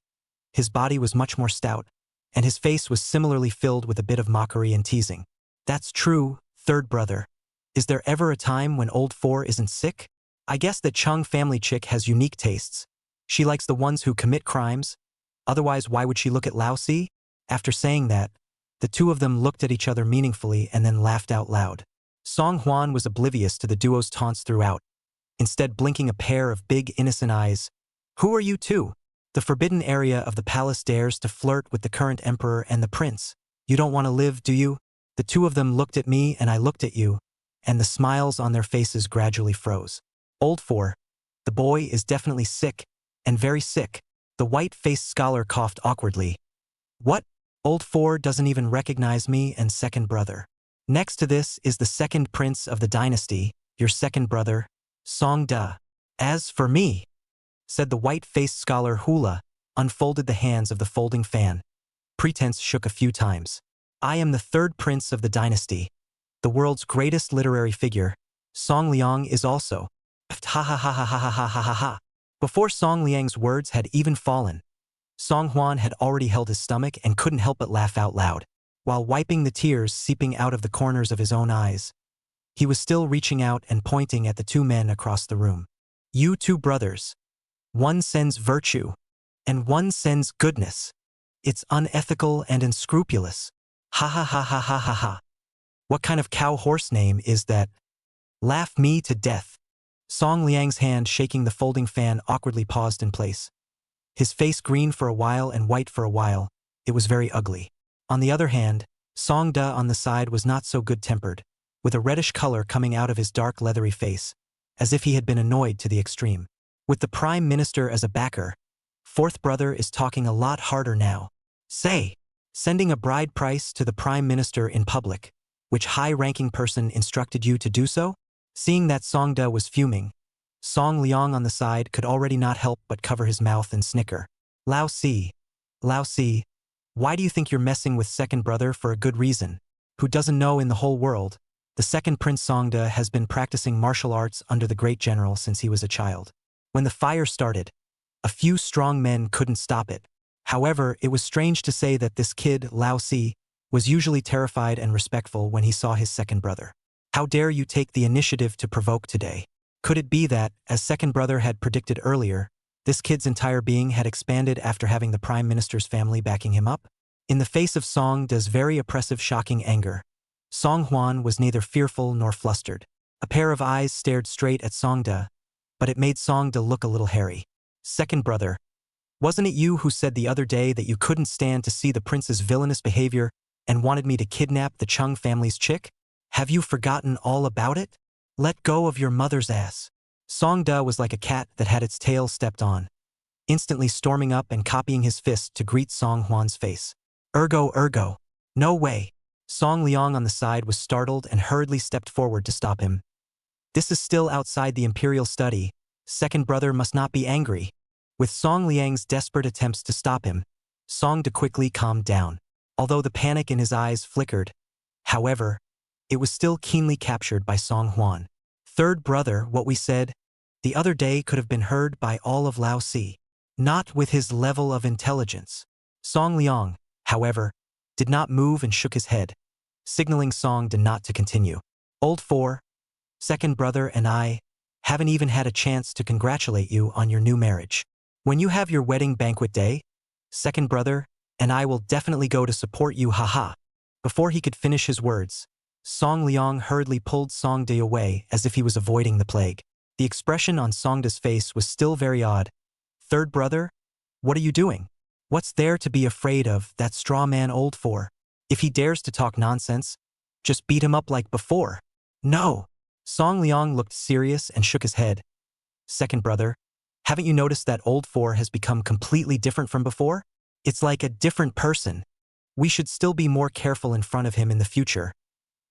His body was much more stout, and his face was similarly filled with a bit of mockery and teasing. That's true, third brother. Is there ever a time when old four isn't sick? I guess that Cheng family chick has unique tastes. She likes the ones who commit crimes. Otherwise, why would she look at Lao Si? After saying that, the two of them looked at each other meaningfully and then laughed out loud. Song Huan was oblivious to the duo's taunts throughout, instead blinking a pair of big innocent eyes. Who are you two? The forbidden area of the palace dares to flirt with the current emperor and the prince. You don't want to live, do you? The two of them looked at me and I looked at you, and the smiles on their faces gradually froze. Old four, the boy is definitely sick, and very sick. The white-faced scholar coughed awkwardly. What? Old four doesn't even recognize me and second brother. Next to this is the second prince of the dynasty, your second brother, Song Da. As for me, said the white-faced scholar Hula, unfolded the hands of the folding fan. Pretense shook a few times. I am the third prince of the dynasty. The world's greatest literary figure, Song Liang is also. Ha ha ha ha ha ha ha ha ha. Before Song Liang's words had even fallen, Song Huan had already held his stomach and couldn't help but laugh out loud. While wiping the tears seeping out of the corners of his own eyes, he was still reaching out and pointing at the two men across the room. You two brothers. One sends virtue, and one sends goodness. It's unethical and unscrupulous. Ha ha ha ha ha ha ha. What kind of cow-horse name is that? Laugh me to death. Song Liang's hand shaking the folding fan awkwardly paused in place. His face green for a while and white for a while. It was very ugly. On the other hand, Song Da on the side was not so good-tempered, with a reddish color coming out of his dark leathery face, as if he had been annoyed to the extreme. With the prime minister as a backer, fourth brother is talking a lot harder now. Say, sending a bride price to the prime minister in public. Which high-ranking person instructed you to do so? Seeing that Song Da was fuming, Song Liang on the side could already not help but cover his mouth and snicker. Lao Si, why do you think you're messing with second brother for a good reason? Who doesn't know in the whole world, the second Prince Song Da has been practicing martial arts under the great general since he was a child. When the fire started, a few strong men couldn't stop it. However, it was strange to say that this kid, Lao Si, was usually terrified and respectful when he saw his second brother. How dare you take the initiative to provoke today? Could it be that, as second brother had predicted earlier, this kid's entire being had expanded after having the prime minister's family backing him up? In the face of Song Da's very oppressive shocking anger, Song Huan was neither fearful nor flustered. A pair of eyes stared straight at Song Da, but it made Song Da look a little hairy. Second brother, wasn't it you who said the other day that you couldn't stand to see the prince's villainous behavior and wanted me to kidnap the Cheng family's chick? Have you forgotten all about it? Let go of your mother's ass. Song Da was like a cat that had its tail stepped on, instantly storming up and copying his fist to greet Song Huan's face. Ergo. No way. Song Liang on the side was startled and hurriedly stepped forward to stop him. This is still outside the imperial study. Second brother must not be angry. With Song Liang's desperate attempts to stop him, Song Da quickly calmed down. Although the panic in his eyes flickered, however, it was still keenly captured by Song Huan. Third brother, what we said the other day could have been heard by all of Lao Si. Not with his level of intelligence. Song Liang, however, did not move and shook his head, signaling Song Da not to continue. Old four, second brother and I haven't even had a chance to congratulate you on your new marriage. When you have your wedding banquet day, second brother and I will definitely go to support you, haha. Before he could finish his words, Song Liang hurriedly pulled Song Da away as if he was avoiding the plague. The expression on Song Da's face was still very odd. Third brother, what are you doing? What's there to be afraid of, that straw man old four? If he dares to talk nonsense, just beat him up like before. No. Song Liang looked serious and shook his head. Second brother, haven't you noticed that old four has become completely different from before? It's like a different person. We should still be more careful in front of him in the future.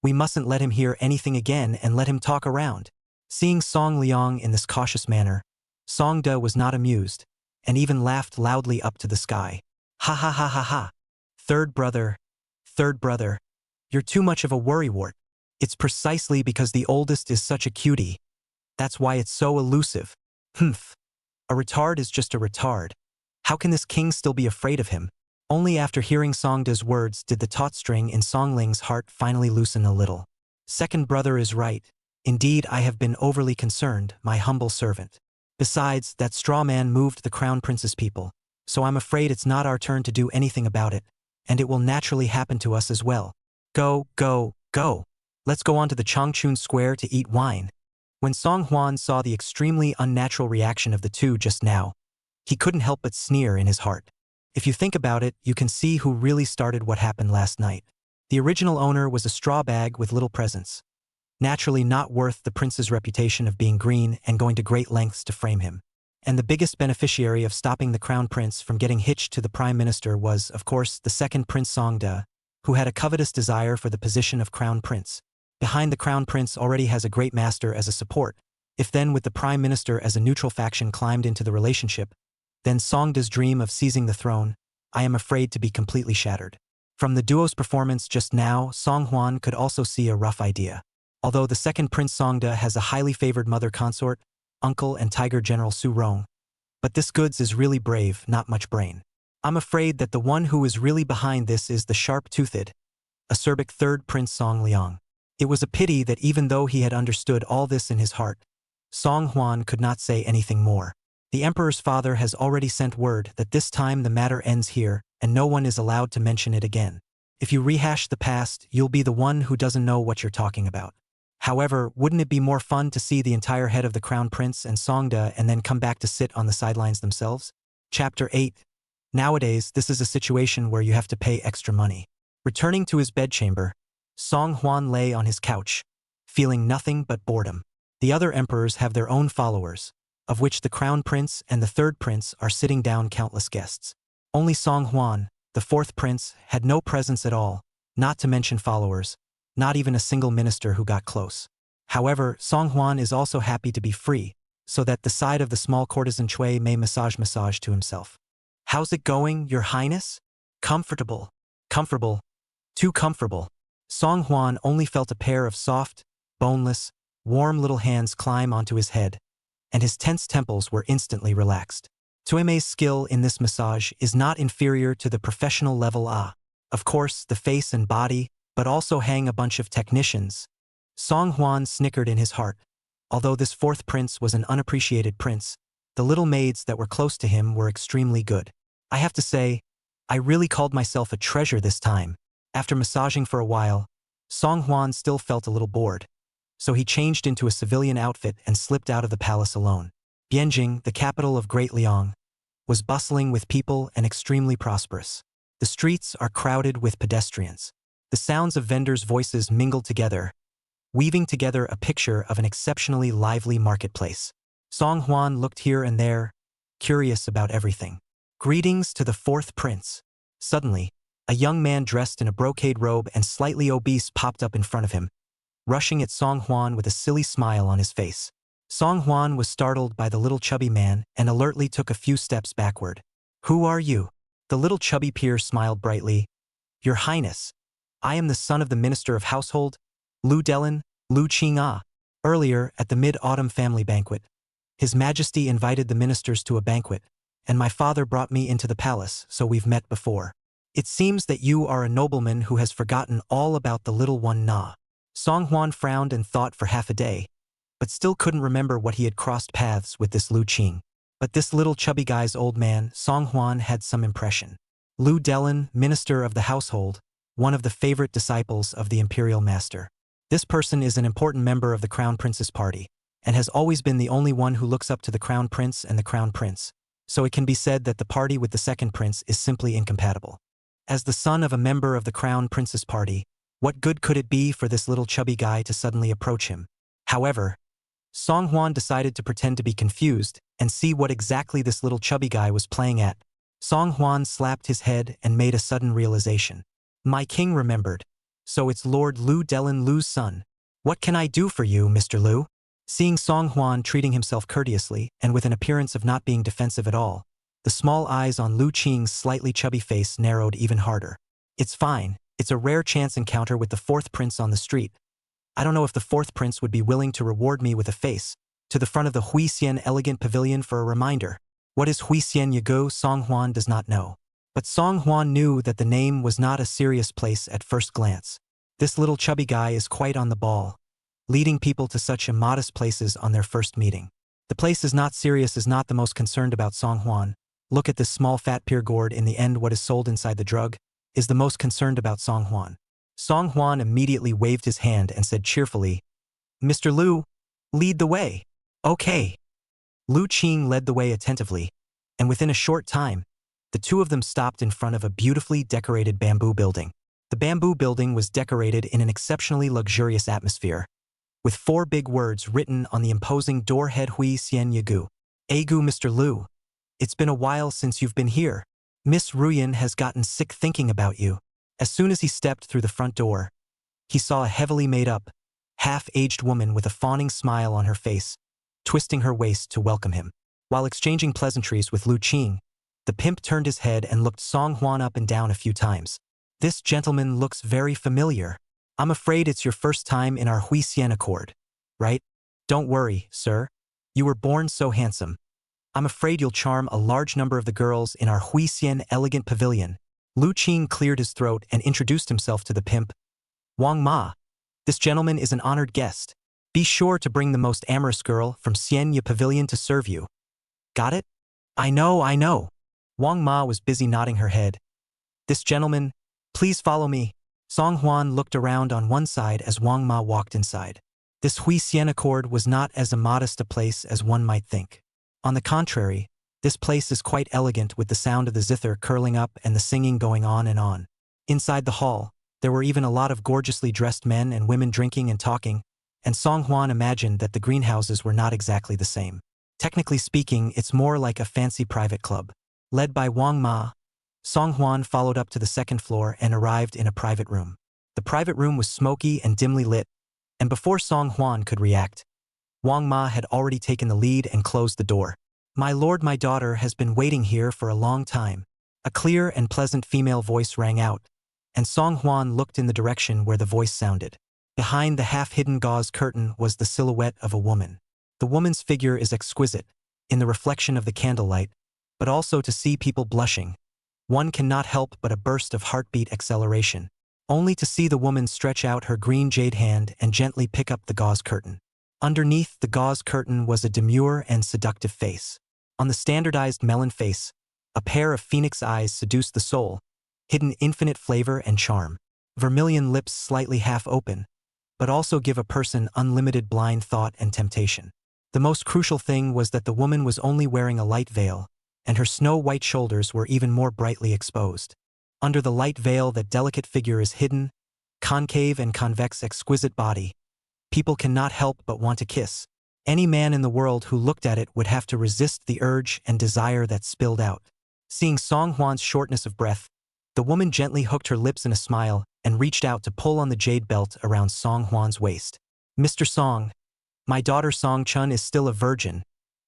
We mustn't let him hear anything again and let him talk around. Seeing Song Liang in this cautious manner, Song Da was not amused, and even laughed loudly up to the sky. Ha ha ha ha ha. Third brother, you're too much of a worrywart. It's precisely because the oldest is such a cutie That's why it's so elusive. Humph. A retard is just a retard. How can this king still be afraid of him? Only after hearing Songda's words did the taut string in Songling's heart finally loosen a little. Second brother is right. Indeed, I have been overly concerned, my humble servant. Besides, that straw man moved the crown prince's people, so I'm afraid it's not our turn to do anything about it, and it will naturally happen to us as well. Go, go, go. Let's go on to the Changchun Square to eat wine. When Song Huan saw the extremely unnatural reaction of the two just now, he couldn't help but sneer in his heart. If you think about it, you can see who really started what happened last night. The original owner was a straw bag with little presence. Naturally not worth the prince's reputation of being green and going to great lengths to frame him. And the biggest beneficiary of stopping the crown prince from getting hitched to the prime minister was, of course, the second Prince Songda, who had a covetous desire for the position of crown prince. Behind the crown prince already has a great master as a support. If then with the prime minister as a neutral faction climbed into the relationship, then Songda's dream of seizing the throne, I am afraid to be completely shattered. From the duo's performance just now, Song Huan could also see a rough idea. Although the second Prince Songda has a highly favored mother consort, uncle and tiger general Su Rong, but this goods is really brave, not much brain. I'm afraid that the one who is really behind this is the sharp-toothed, acerbic third Prince Song Liang. It was a pity that even though he had understood all this in his heart, Song Huan could not say anything more. The emperor's father has already sent word that this time the matter ends here and no one is allowed to mention it again. If you rehash the past, you'll be the one who doesn't know what you're talking about. However, wouldn't it be more fun to see the entire head of the crown prince and Songda and then come back to sit on the sidelines themselves? Chapter 8. Nowadays, this is a situation where you have to pay extra money. Returning to his bedchamber, Song Huan lay on his couch, feeling nothing but boredom. The other emperors have their own followers, of which the crown prince and the third prince are sitting down countless guests. Only Song Huan, the fourth prince, had no presence at all, not to mention followers, not even a single minister who got close. However, Song Huan is also happy to be free, so that the side of the small courtesan Chui may massage to himself. How's it going, your highness? Comfortable. Comfortable. Too comfortable. Song Huan only felt a pair of soft, boneless, warm little hands climb onto his head, and his tense temples were instantly relaxed. Tuime's skill in this massage is not inferior to the professional level A. Of course, the face and body, but also hang a bunch of technicians. Song Huan snickered in his heart. Although this fourth prince was an unappreciated prince, the little maids that were close to him were extremely good. I have to say, I really called myself a treasure this time. After massaging for a while, Song Huan still felt a little bored, so he changed into a civilian outfit and slipped out of the palace alone. Bianjing, the capital of Great Liang, was bustling with people and extremely prosperous. The streets are crowded with pedestrians. The sounds of vendors' voices mingled together, weaving together a picture of an exceptionally lively marketplace. Song Huan looked here and there, curious about everything. Greetings to the fourth prince. Suddenly, a young man dressed in a brocade robe and slightly obese popped up in front of him, rushing at Song Huan with a silly smile on his face. Song Huan was startled by the little chubby man and alertly took a few steps backward. Who are you? The little chubby peer smiled brightly. Your Highness, I am the son of the Minister of Household, Lu Delin, Lu Qing-ah. Earlier, at the mid-autumn family banquet, His Majesty invited the ministers to a banquet, and my father brought me into the palace, so we've met before. It seems that you are a nobleman who has forgotten all about the little one Na. Song Huan frowned and thought for half a day, but still couldn't remember what he had crossed paths with this Lu Qing. But this little chubby guy's old man, Song Huan, had some impression. Lu Delin, Minister of the Household, one of the favorite disciples of the Imperial Master. This person is an important member of the Crown Prince's party, and has always been the only one who looks up to the Crown Prince and the Crown Prince, so it can be said that the party with the second prince is simply incompatible. As the son of a member of the Crown Prince's party, what good could it be for this little chubby guy to suddenly approach him? However, Song Huan decided to pretend to be confused and see what exactly this little chubby guy was playing at. Song Huan slapped his head and made a sudden realization. My king remembered. So it's Lord Lu Delin Lu's son. What can I do for you, Mr. Lu? Seeing Song Huan treating himself courteously and with an appearance of not being defensive at all, the small eyes on Lu Qing's slightly chubby face narrowed even harder. It's fine. It's a rare chance encounter with the fourth prince on the street. I don't know if the fourth prince would be willing to reward me with a face, to the front of the Huisian elegant pavilion for a reminder. What is Huisian Yago? Song Huan does not know. But Song Huan knew that the name was not a serious place at first glance. This little chubby guy is quite on the ball, leading people to such immodest places on their first meeting. The place is not serious is not the most concerned about Song Huan. Look at this small fat peer gourd in the end what is sold inside the drug, is the most concerned about Song Huan. Song Huan immediately waved his hand and said cheerfully, Mr. Liu, lead the way. Okay. Lu Qing led the way attentively, and within a short time, the two of them stopped in front of a beautifully decorated bamboo building. The bamboo building was decorated in an exceptionally luxurious atmosphere, with 4 big words written on the imposing door head Hui Xian Yagu. Agu Mr. Liu. It's been a while since you've been here. Miss Ruyan has gotten sick thinking about you. As soon as he stepped through the front door, he saw a heavily made-up, half-aged woman with a fawning smile on her face, twisting her waist to welcome him. While exchanging pleasantries with Lu Qing, the pimp turned his head and looked Song Huan up and down a few times. This gentleman looks very familiar. I'm afraid it's your first time in our Huisian Accord, right? Don't worry, sir. You were born so handsome. I'm afraid you'll charm a large number of the girls in our Huisian elegant pavilion. Lu Qing cleared his throat and introduced himself to the pimp. Wang Ma. This gentleman is an honored guest. Be sure to bring the most amorous girl from Xianya Pavilion to serve you. Got it? I know. Wang Ma was busy nodding her head. This gentleman, please follow me. Song Huan looked around on one side as Wang Ma walked inside. This Huisian Accord was not as immodest a place as one might think. On the contrary, this place is quite elegant with the sound of the zither curling up and the singing going on and on. Inside the hall, there were even a lot of gorgeously dressed men and women drinking and talking, and Song Huan imagined that the greenhouses were not exactly the same. Technically speaking, it's more like a fancy private club. Led by Wang Ma, Song Huan followed up to the second floor and arrived in a private room. The private room was smoky and dimly lit, and before Song Huan could react, Wang Ma had already taken the lead and closed the door. My lord, my daughter has been waiting here for a long time. A clear and pleasant female voice rang out, and Song Huan looked in the direction where the voice sounded. Behind the half-hidden gauze curtain was the silhouette of a woman. The woman's figure is exquisite, in the reflection of the candlelight, but also to see people blushing. One cannot help but a burst of heartbeat acceleration, only to see the woman stretch out her green jade hand and gently pick up the gauze curtain. Underneath the gauze curtain was a demure and seductive face. On the standardized melon face, a pair of phoenix eyes seduced the soul, hidden infinite flavor and charm. Vermilion lips slightly half open, but also give a person unlimited blind thought and temptation. The most crucial thing was that the woman was only wearing a light veil, and her snow-white shoulders were even more brightly exposed. Under the light veil, that delicate figure is hidden, concave and convex exquisite body. People cannot help but want to kiss. Any man in the world who looked at it would have to resist the urge and desire that spilled out. Seeing Song Huan's shortness of breath, the woman gently hooked her lips in a smile and reached out to pull on the jade belt around Song Huan's waist. Mr. Song, my daughter Song Chun is still a virgin.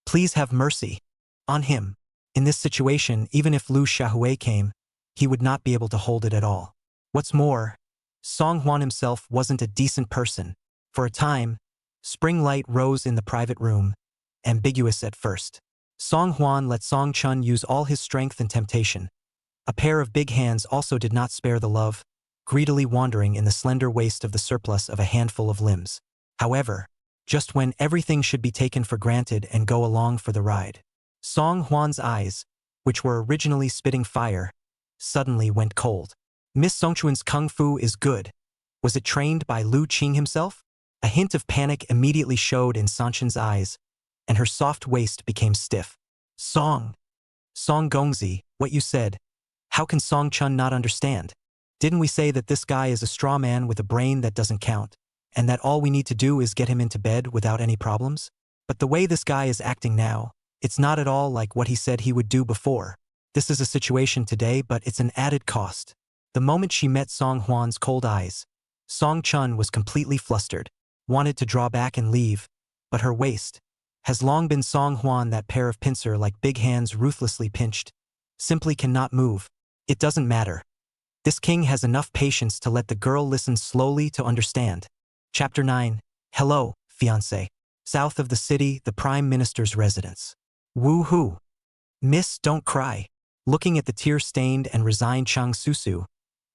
Please have mercy on him. In this situation, even if Lu Xiaohui came, he would not be able to hold it at all. What's more, Song Huan himself wasn't a decent person. For a time, spring light rose in the private room, ambiguous at first. Song Huan let Song Chun use all his strength and temptation. A pair of big hands also did not spare the love, greedily wandering in the slender waist of the surplus of a handful of limbs. However, just when everything should be taken for granted and go along for the ride, Song Huan's eyes, which were originally spitting fire, suddenly went cold. Miss Songchuan's kung fu is good. Was it trained by Lu Qing himself? A hint of panic immediately showed in Sanchen's eyes, and her soft waist became stiff. Song Gongzi, what you said. How can Song Chun not understand? Didn't we say that this guy is a straw man with a brain that doesn't count, and that all we need to do is get him into bed without any problems? But the way this guy is acting now, it's not at all like what he said he would do before. This is a situation today, but it's an added cost. The moment she met Song Huan's cold eyes, Song Chun was completely flustered, wanted to draw back and leave, but her waist has long been Song Huan, that pair of pincer-like big hands ruthlessly pinched, simply cannot move. It doesn't matter. This king has enough patience to let the girl listen slowly to understand. Chapter 9. Hello, fiancé. South of the city, the Prime Minister's residence. Woo-hoo. Miss, don't cry. Looking at the tear-stained and resigned Cheng Susu,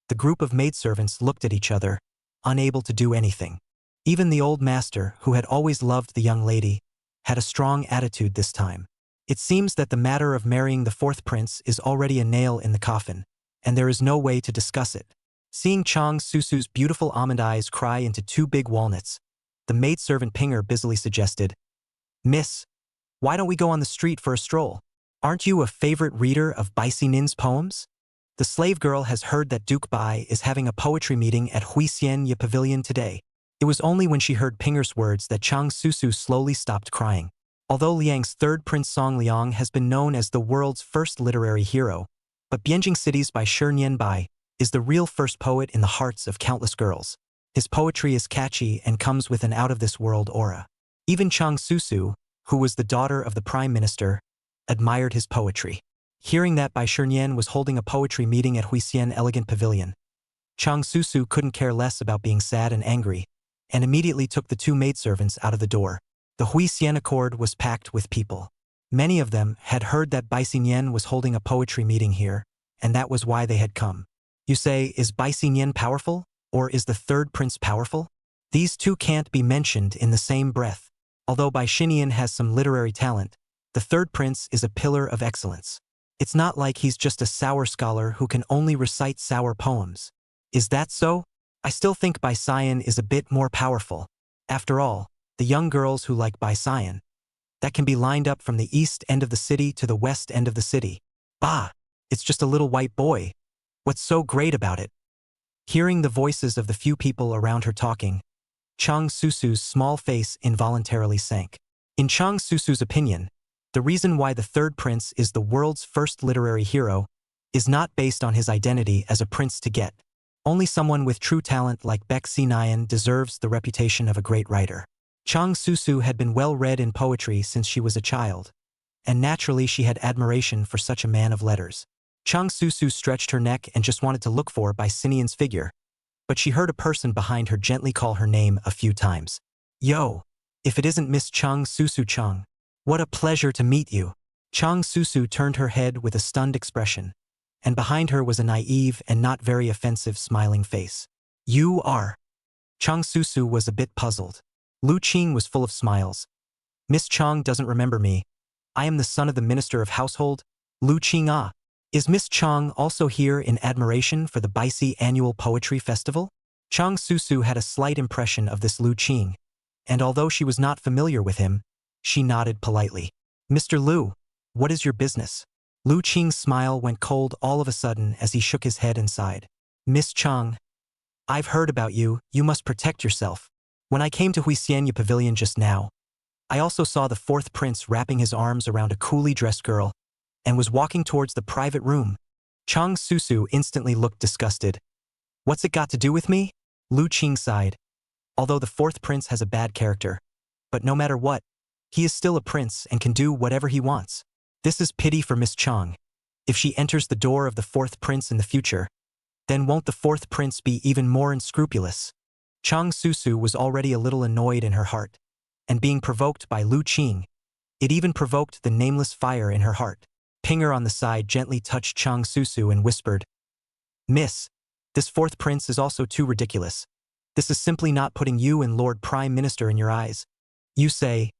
the group of maidservants looked at each other, unable to do anything. Even the old master, who had always loved the young lady, had a strong attitude this time. It seems that the matter of marrying the fourth prince is already a nail in the coffin, and there is no way to discuss it. Seeing Cheng Susu's beautiful almond eyes cry into two big walnuts, the maidservant Pinger busily suggested, "Miss, why don't we go on the street for a stroll? Aren't you a favorite reader of Bai Nin's poems?" The slave girl has heard that Duke Bai is having a poetry meeting at Huisian Ye Pavilion today. It was only when she heard Pinger's words that Cheng Susu slowly stopped crying. Although Liang's third prince Song Liang has been known as the world's first literary hero, but Bianjing Cities by Shi Nian Bai is the real first poet in the hearts of countless girls. His poetry is catchy and comes with an out-of-this-world aura. Even Cheng Susu, who was the daughter of the prime minister, admired his poetry. Hearing that Bai Shinian was holding a poetry meeting at Huisian Elegant Pavilion, Cheng Susu couldn't care less about being sad and angry, and immediately took the two maidservants out of the door. The Huisian Accord was packed with people. Many of them had heard that Bai Xinyan was holding a poetry meeting here, and that was why they had come. You say, is Bai Xinyan powerful, or is the third prince powerful? These two can't be mentioned in the same breath. Although Bai Xinyan has some literary talent, the third prince is a pillar of excellence. It's not like he's just a sour scholar who can only recite sour poems. Is that so? I still think Bai Xian is a bit more powerful. After all, the young girls who like Bai Xian, that can be lined up from the east end of the city to the west end of the city. Bah! It's just a little white boy. What's so great about it? Hearing the voices of the few people around her talking, Cheng Susu's small face involuntarily sank. In Cheng Susu's opinion, the reason why the third prince is the world's first literary hero is not based on his identity as a prince to get. Only someone with true talent like Baek Si-nyan deserves the reputation of a great writer. Cheng Susu had been well read in poetry since she was a child, and naturally she had admiration for such a man of letters. Cheng Susu stretched her neck and just wanted to look for Bai Xinyan's figure, but she heard a person behind her gently call her name a few times. Yo! If it isn't Miss Cheng Susu Cheng. What a pleasure to meet you. Cheng Susu turned her head with a stunned expression, and behind her was a naive and not very offensive smiling face. You are. Cheng Susu was a bit puzzled. Lu Qing was full of smiles. Miss Cheng doesn't remember me. I am the son of the Minister of Household, Lu Qing Ah. Is Miss Cheng also here in admiration for the Baisi Annual Poetry Festival? Cheng Susu had a slight impression of this Lu Qing, and although she was not familiar with him, she nodded politely. Mr. Lu, what is your business? Lu Qing's smile went cold all of a sudden as he shook his head and sighed. Miss Cheng, I've heard about you, you must protect yourself. When I came to Huisianya Pavilion just now, I also saw the fourth prince wrapping his arms around a coolly dressed girl and was walking towards the private room. Cheng Susu instantly looked disgusted. What's it got to do with me? Lu Qing sighed. Although the fourth prince has a bad character, but no matter what, he is still a prince and can do whatever he wants. This is pity for Miss Cheng. If she enters the door of the fourth prince in the future, then won't the fourth prince be even more unscrupulous? Cheng Susu was already a little annoyed in her heart, and being provoked by Lu Qing, it even provoked the nameless fire in her heart. Pinger on the side gently touched Cheng Susu and whispered, Miss, this fourth prince is also too ridiculous. This is simply not putting you and Lord Prime Minister in your eyes. You say,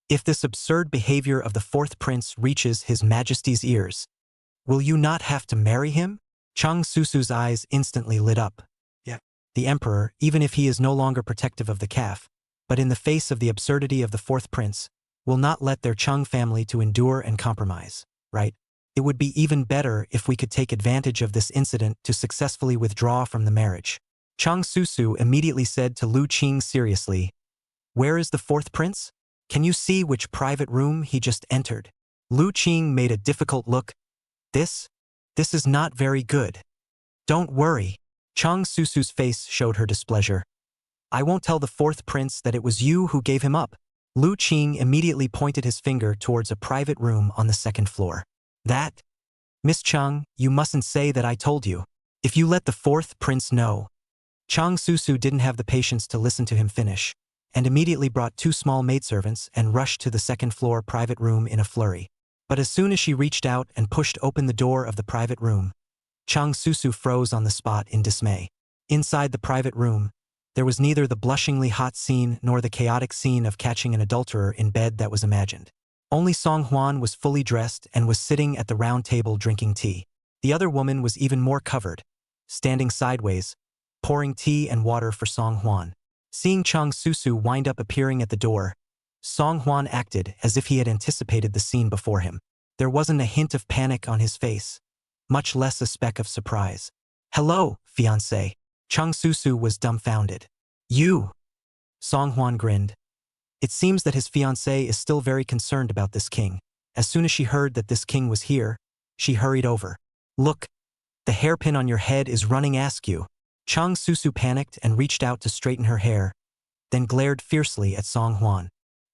if this absurd behavior of the fourth prince reaches His Majesty's ears, will you not have to marry him? Cheng Susu's eyes instantly lit up. Yeah. The emperor, even if he is no longer protective of the calf, but in the face of the absurdity of the fourth prince, will not let their Cheng family to endure and compromise, right? It would be even better if we could take advantage of this incident to successfully withdraw from the marriage. Cheng Susu immediately said to Lu Qing seriously, Where is the fourth prince? Can you see which private room he just entered? Lu Qing made a difficult look. This is not very good. Don't worry. Cheng Susu's face showed her displeasure. I won't tell the fourth prince that it was you who gave him up. Lu Qing immediately pointed his finger towards a private room on the second floor. That? Miss Cheng, you mustn't say that I told you. If you let the fourth prince know. Cheng Susu didn't have the patience to listen to him finish, and immediately brought 2 small maidservants and rushed to the second-floor private room in a flurry. But as soon as she reached out and pushed open the door of the private room, Cheng Susu froze on the spot in dismay. Inside the private room, there was neither the blushingly hot scene nor the chaotic scene of catching an adulterer in bed that was imagined. Only Song Hwan was fully dressed and was sitting at the round table drinking tea. The other woman was even more covered, standing sideways, pouring tea and water for Song Hwan. Seeing Cheng Susu wind up appearing at the door, Song Hwan acted as if he had anticipated the scene before him. There wasn't a hint of panic on his face, much less a speck of surprise. "Hello, fiancé." Cheng Susu was dumbfounded. "You?" Song Hwan grinned. It seems that his fiancée is still very concerned about this king. As soon as she heard that this king was here, she hurried over. "Look, the hairpin on your head is running askew." Cheng Susu panicked and reached out to straighten her hair, then glared fiercely at Song Hwan.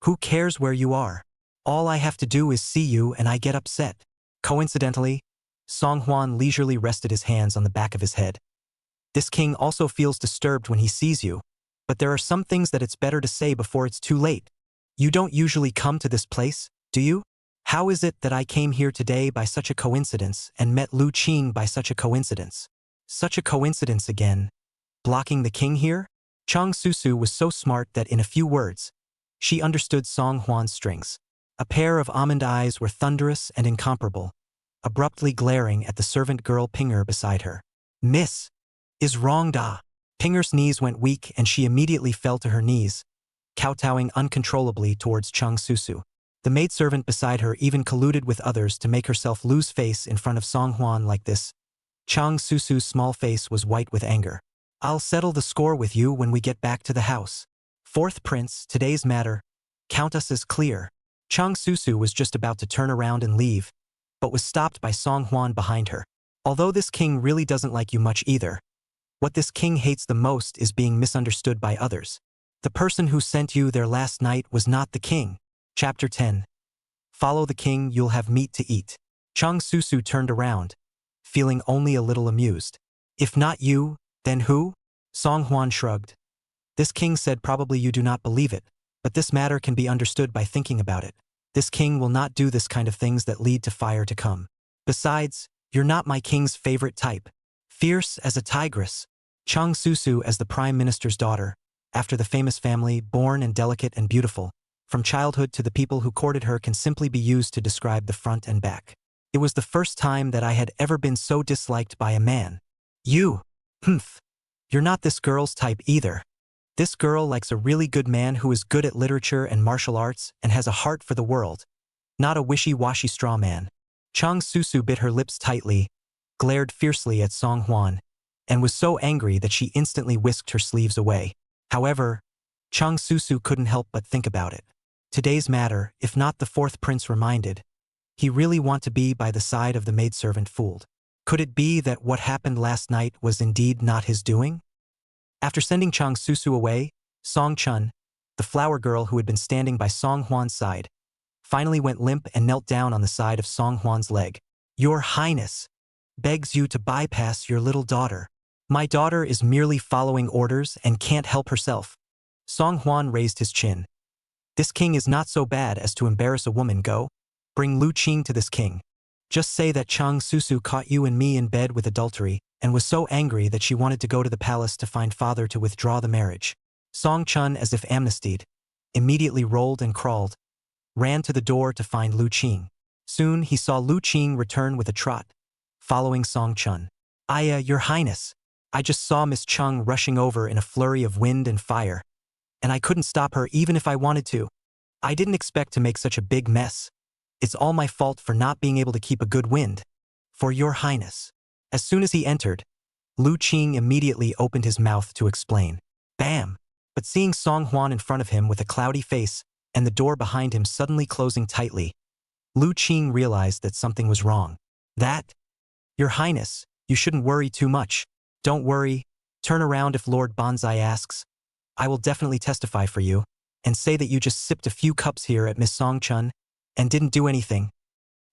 "Who cares where you are? All I have to do is see you and I get upset." Coincidentally, Song Hwan leisurely rested his hands on the back of his head. "This king also feels disturbed when he sees you, but there are some things that it's better to say before it's too late. You don't usually come to this place, do you? How is it that I came here today by such a coincidence and met Lu Qing by such a coincidence? Such a coincidence again. Blocking the king here?" Cheng Susu was so smart that in a few words, she understood Song Hwan's strings. A pair of almond eyes were thunderous and incomparable, abruptly glaring at the servant girl Pinger beside her. "Miss, is wrong da." Pinger's knees went weak and she immediately fell to her knees, kowtowing uncontrollably towards Cheng Susu. The maidservant beside her even colluded with others to make herself lose face in front of Song Hwan like this. Cheng Susu's small face was white with anger. "I'll settle the score with you when we get back to the house. Fourth prince, today's matter. Count us as clear." Cheng Susu was just about to turn around and leave, but was stopped by Song Hwan behind her. "Although this king really doesn't like you much either, what this king hates the most is being misunderstood by others. The person who sent you there last night was not the king." Chapter 10. Follow the king, you'll have meat to eat. Cheng Susu turned around, feeling only a little amused. "If not you, then who?" Song Hwan shrugged. "This king said probably you do not believe it, but this matter can be understood by thinking about it. This king will not do this kind of things that lead to fire to come. Besides, you're not my king's favorite type. Fierce as a tigress." Cheng Susu as the prime minister's daughter, after the famous family, born and delicate and beautiful, from childhood to the people who courted her can simply be used to describe the front and back. It was the first time that I had ever been so disliked by a man. "You, you're not this girl's type either. This girl likes a really good man who is good at literature and martial arts and has a heart for the world, not a wishy-washy straw man." Cheng Susu bit her lips tightly, glared fiercely at Song Hwan, and was so angry that she instantly whisked her sleeves away. However, Cheng Susu couldn't help but think about it. Today's matter, if not the fourth prince reminded, he really want to be by the side of the maidservant fooled. Could it be that what happened last night was indeed not his doing? After sending Cheng Susu away, Song Chun, the flower girl who had been standing by Song Hwan's side, finally went limp and knelt down on the side of Song Hwan's leg. "Your Highness begs you to bypass your little daughter. My daughter is merely following orders and can't help herself." Song Hwan raised his chin. "This king is not so bad as to embarrass a woman. Go, bring Lu Qing to this king. Just say that Cheng Susu caught you and me in bed with adultery and was so angry that she wanted to go to the palace to find father to withdraw the marriage." Song Chun, as if amnestied, immediately rolled and crawled, ran to the door to find Lu Qing. Soon he saw Lu Qing return with a trot, following Song Chun. Your Highness, I just saw Miss Chung rushing over in a flurry of wind and fire, and I couldn't stop her even if I wanted to. I didn't expect to make such a big mess. It's all my fault for not being able to keep a good wind. For your Highness." As soon as he entered, Lu Qing immediately opened his mouth to explain. Bam! But seeing Song Hwan in front of him with a cloudy face and the door behind him suddenly closing tightly, Lu Qing realized that something was wrong. "That? Your Highness, you shouldn't worry too much. Don't worry, turn around if Lord Banzai asks. I will definitely testify for you, and say that you just sipped a few cups here at Miss Song Chun, and didn't do anything."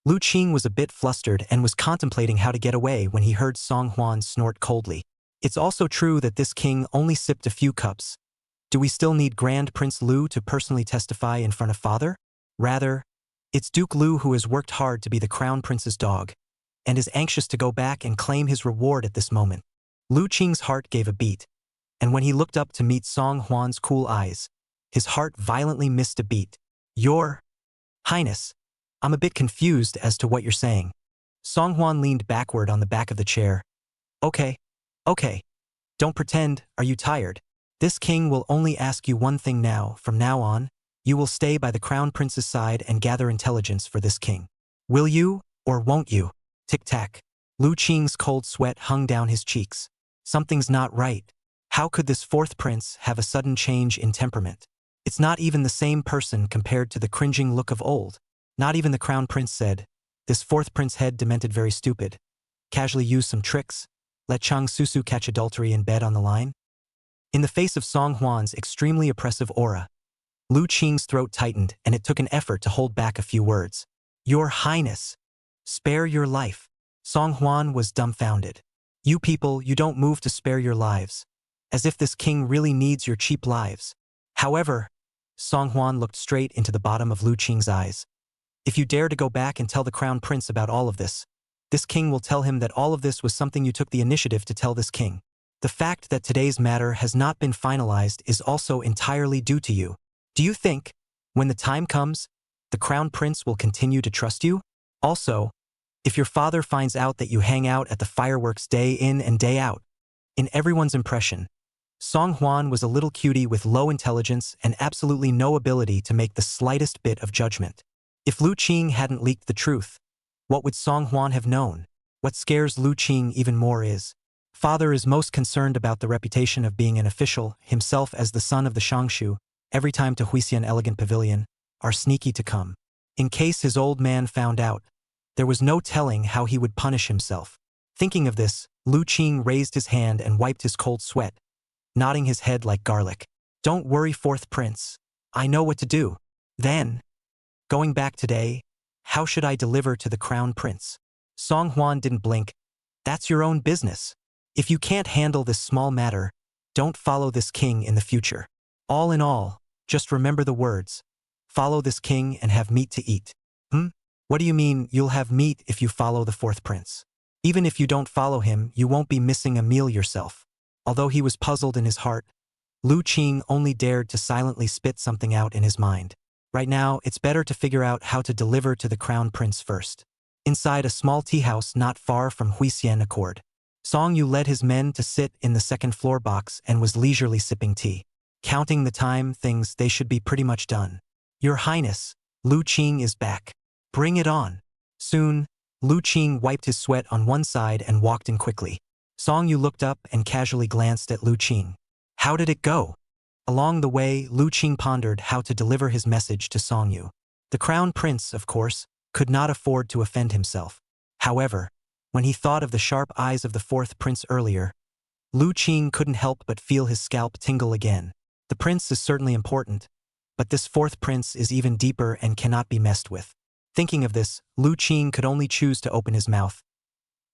Lu Qing was a bit flustered and was contemplating how to get away when he heard Song Hwan snort coldly. "It's also true that this king only sipped a few cups, Do we still need Grand Prince Lu to personally testify in front of father? Rather, it's Duke Lu who has worked hard to be the Crown Prince's dog, and is anxious to go back and claim his reward at this moment. Lu Qing's heart gave a beat, and when he looked up to meet Song Huan's cool eyes, his heart violently missed a beat. Your Highness, I'm a bit confused as to what you're saying. Song Huan leaned backward on the back of the chair. Okay. Don't pretend, are you tired? This king will only ask you one thing now. From now on, you will stay by the Crown Prince's side and gather intelligence for this king. Will you, or won't you? Tick-tack. Lu Qing's cold sweat hung down his cheeks. Something's not right. How could this fourth prince have a sudden change in temperament? It's not even the same person compared to the cringing look of old. Not even the Crown Prince said, this fourth prince head demented very stupid. Casually use some tricks. Let Cheng Susu catch adultery in bed on the line. In the face of Song Huan's extremely oppressive aura, Lu Qing's throat tightened and it took an effort to hold back a few words. Your Highness, spare your life. Song Huan was dumbfounded. You people, you don't move to spare your lives. As if this king really needs your cheap lives. However, Song Huan looked straight into the bottom of Lu Qing's eyes. If you dare to go back and tell the Crown Prince about all of this king will tell him that all of this was something you took the initiative to tell this king. The fact that today's matter has not been finalized is also entirely due to you. Do you think, when the time comes, the Crown Prince will continue to trust you? Also, if your father finds out that you hang out at the fireworks day in and day out, in everyone's impression, Song Huan was a little cutie with low intelligence and absolutely no ability to make the slightest bit of judgment. If Lu Qing hadn't leaked the truth, what would Song Huan have known? What scares Lu Qing even more is, father is most concerned about the reputation of being an official, himself as the son of the Shangshu, every time to Huisian elegant pavilion, are sneaky to come. In case his old man found out, there was no telling how he would punish himself. Thinking of this, Lu Qing raised his hand and wiped his cold sweat, nodding his head like garlic. Don't worry, fourth prince. I know what to do. Then, going back today, how should I deliver to the Crown Prince? Song Huan didn't blink. That's your own business. If you can't handle this small matter, don't follow this king in the future. All in all, just remember the words. Follow this king and have meat to eat. What do you mean you'll have meat if you follow the fourth prince? Even if you don't follow him, you won't be missing a meal yourself. Although he was puzzled in his heart, Lu Qing only dared to silently spit something out in his mind. Right now, it's better to figure out how to deliver to the Crown Prince first. Inside a small tea house not far from Huisian Accord, Song Yu led his men to sit in the second floor box and was leisurely sipping tea. Counting the time, they should be pretty much done. Your Highness, Lu Qing is back. Bring it on. Soon, Lu Qing wiped his sweat on one side and walked in quickly. Song Yu looked up and casually glanced at Lu Qing. How did it go? Along the way, Lu Qing pondered how to deliver his message to Song Yu. The Crown Prince, of course, could not afford to offend himself. However, when he thought of the sharp eyes of the fourth prince earlier, Lu Qing couldn't help but feel his scalp tingle again. The prince is certainly important, but this fourth prince is even deeper and cannot be messed with. Thinking of this, Lu Qing could only choose to open his mouth.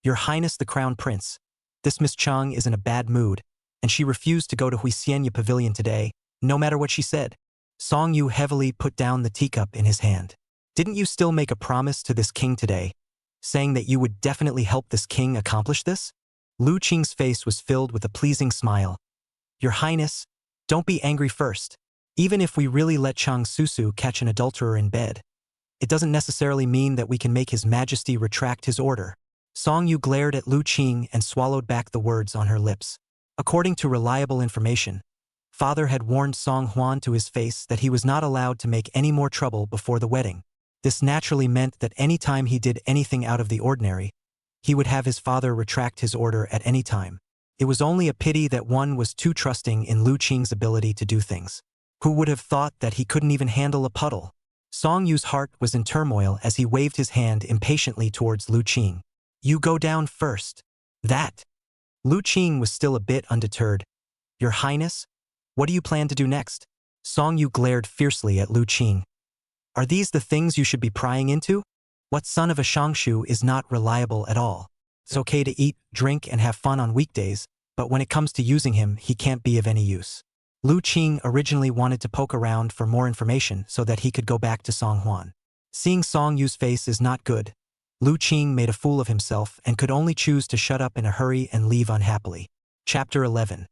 Your Highness the Crown Prince, this Miss Cheng is in a bad mood, and she refused to go to Huisian Pavilion today, no matter what she said. Song Yu heavily put down the teacup in his hand. Didn't you still make a promise to this king today, saying that you would definitely help this king accomplish this? Lu Qing's face was filled with a pleasing smile. Your Highness, don't be angry first. Even if we really let Cheng Susu catch an adulterer in bed, it doesn't necessarily mean that we can make His Majesty retract his order. Song Yu glared at Lu Qing and swallowed back the words on her lips. According to reliable information, father had warned Song Huan to his face that he was not allowed to make any more trouble before the wedding. This naturally meant that any time he did anything out of the ordinary, he would have his father retract his order at any time. It was only a pity that one was too trusting in Lu Qing's ability to do things. Who would have thought that he couldn't even handle a puddle? Song Yu's heart was in turmoil as he waved his hand impatiently towards Lu Qing. You go down first. That. Lu Qing was still a bit undeterred. Your Highness, what do you plan to do next? Song Yu glared fiercely at Lu Qing. Are these the things you should be prying into? What son of a Shangshu is not reliable at all? It's okay to eat, drink, and have fun on weekdays, but when it comes to using him, he can't be of any use. Lu Qing originally wanted to poke around for more information so that he could go back to Song Huan. Seeing Song Yu's face is not good, Lu Qing made a fool of himself and could only choose to shut up in a hurry and leave unhappily. Chapter 11.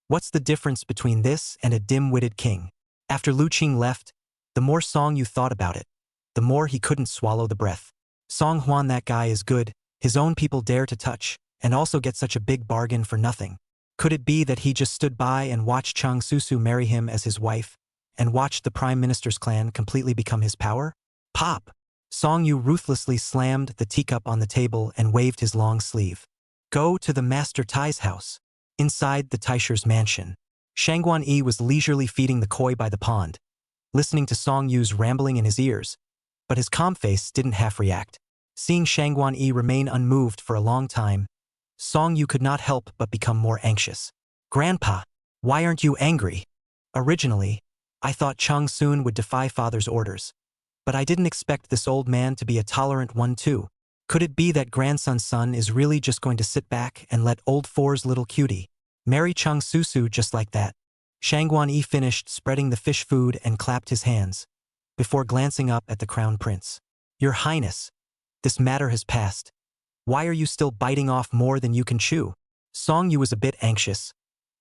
What's the difference between this and a dim-witted king? After Lu Qing left, the more Song Yu thought about it, the more he couldn't swallow the breath. Song Huan, that guy is good, his own people dare to touch, and also get such a big bargain for nothing. Could it be that he just stood by and watched Cheng Susu marry him as his wife, and watched the Prime Minister's clan completely become his power? Pop! Song Yu ruthlessly slammed the teacup on the table and waved his long sleeve. Go to the Master Tai's house. Inside the Taisher's mansion, Shangguan Yi was leisurely feeding the koi by the pond, listening to Song Yu's rambling in his ears, but his calm face didn't half react. Seeing Shangguan Yi remain unmoved for a long time, Song Yu could not help but become more anxious. Grandpa, why aren't you angry? Originally, I thought Cheng Sun would defy father's orders, but I didn't expect this old man to be a tolerant one too. Could it be that grandson's son is really just going to sit back and let old Four's little cutie marry Cheng Susu just like that? Shangguan Yi finished spreading the fish food and clapped his hands, before glancing up at the crown prince. Your Highness, this matter has passed. Why are you still biting off more than you can chew? Song Yu was a bit anxious.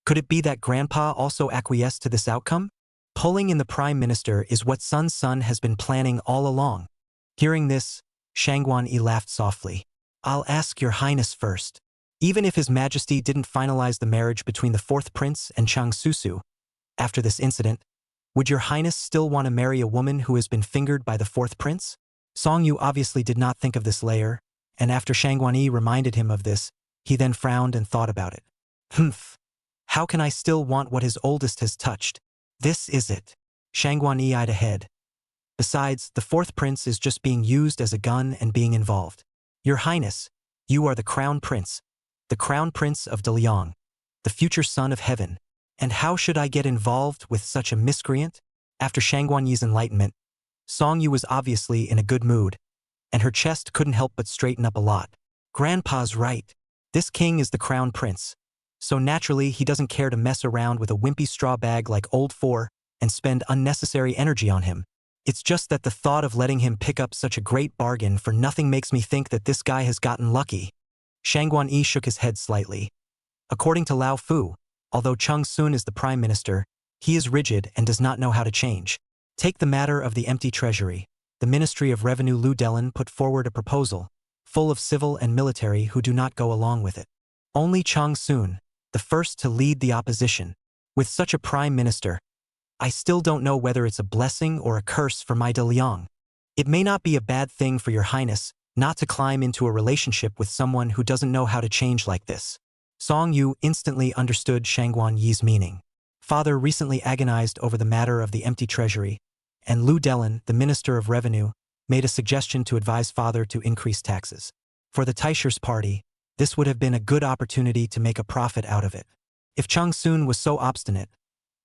Could it be that Grandpa also acquiesced to this outcome? Pulling in the Prime Minister is what Sun's son has been planning all along. Hearing this, Shangguan Yi laughed softly. I'll ask your Highness first. Even if His Majesty didn't finalize the marriage between the fourth prince and Cheng Susu, after this incident, would your Highness still want to marry a woman who has been fingered by the fourth prince? Song Yu obviously did not think of this layer, and after Shangguan Yi reminded him of this, he then frowned and thought about it. Humph. How can I still want what his oldest has touched? This is it. Shangguan Yi eyed ahead. Besides, the fourth prince is just being used as a gun and being involved. Your Highness, you are the crown prince of Daliang, the future son of heaven. And how should I get involved with such a miscreant? After Shangguan Yi's enlightenment, Song Yu was obviously in a good mood, and her chest couldn't help but straighten up a lot. Grandpa's right. This king is the crown prince, so naturally he doesn't care to mess around with a wimpy straw bag like old Four and spend unnecessary energy on him. It's just that the thought of letting him pick up such a great bargain for nothing makes me think that this guy has gotten lucky. Shangguan Yi shook his head slightly. According to Lao Fu, although Cheng Sun is the Prime Minister, he is rigid and does not know how to change. Take the matter of the empty treasury. The Ministry of Revenue Lu Delin put forward a proposal, full of civil and military who do not go along with it. Only Cheng Sun, the first to lead the opposition. With such a Prime Minister, I still don't know whether it's a blessing or a curse for my Daliang. It may not be a bad thing for your Highness not to climb into a relationship with someone who doesn't know how to change like this. Song Yu instantly understood Shangguan Yi's meaning. Father recently agonized over the matter of the empty treasury, and Lu Delin, the Minister of Revenue, made a suggestion to advise Father to increase taxes. For the Taisher's party, this would have been a good opportunity to make a profit out of it. If Cheng Sun was so obstinate,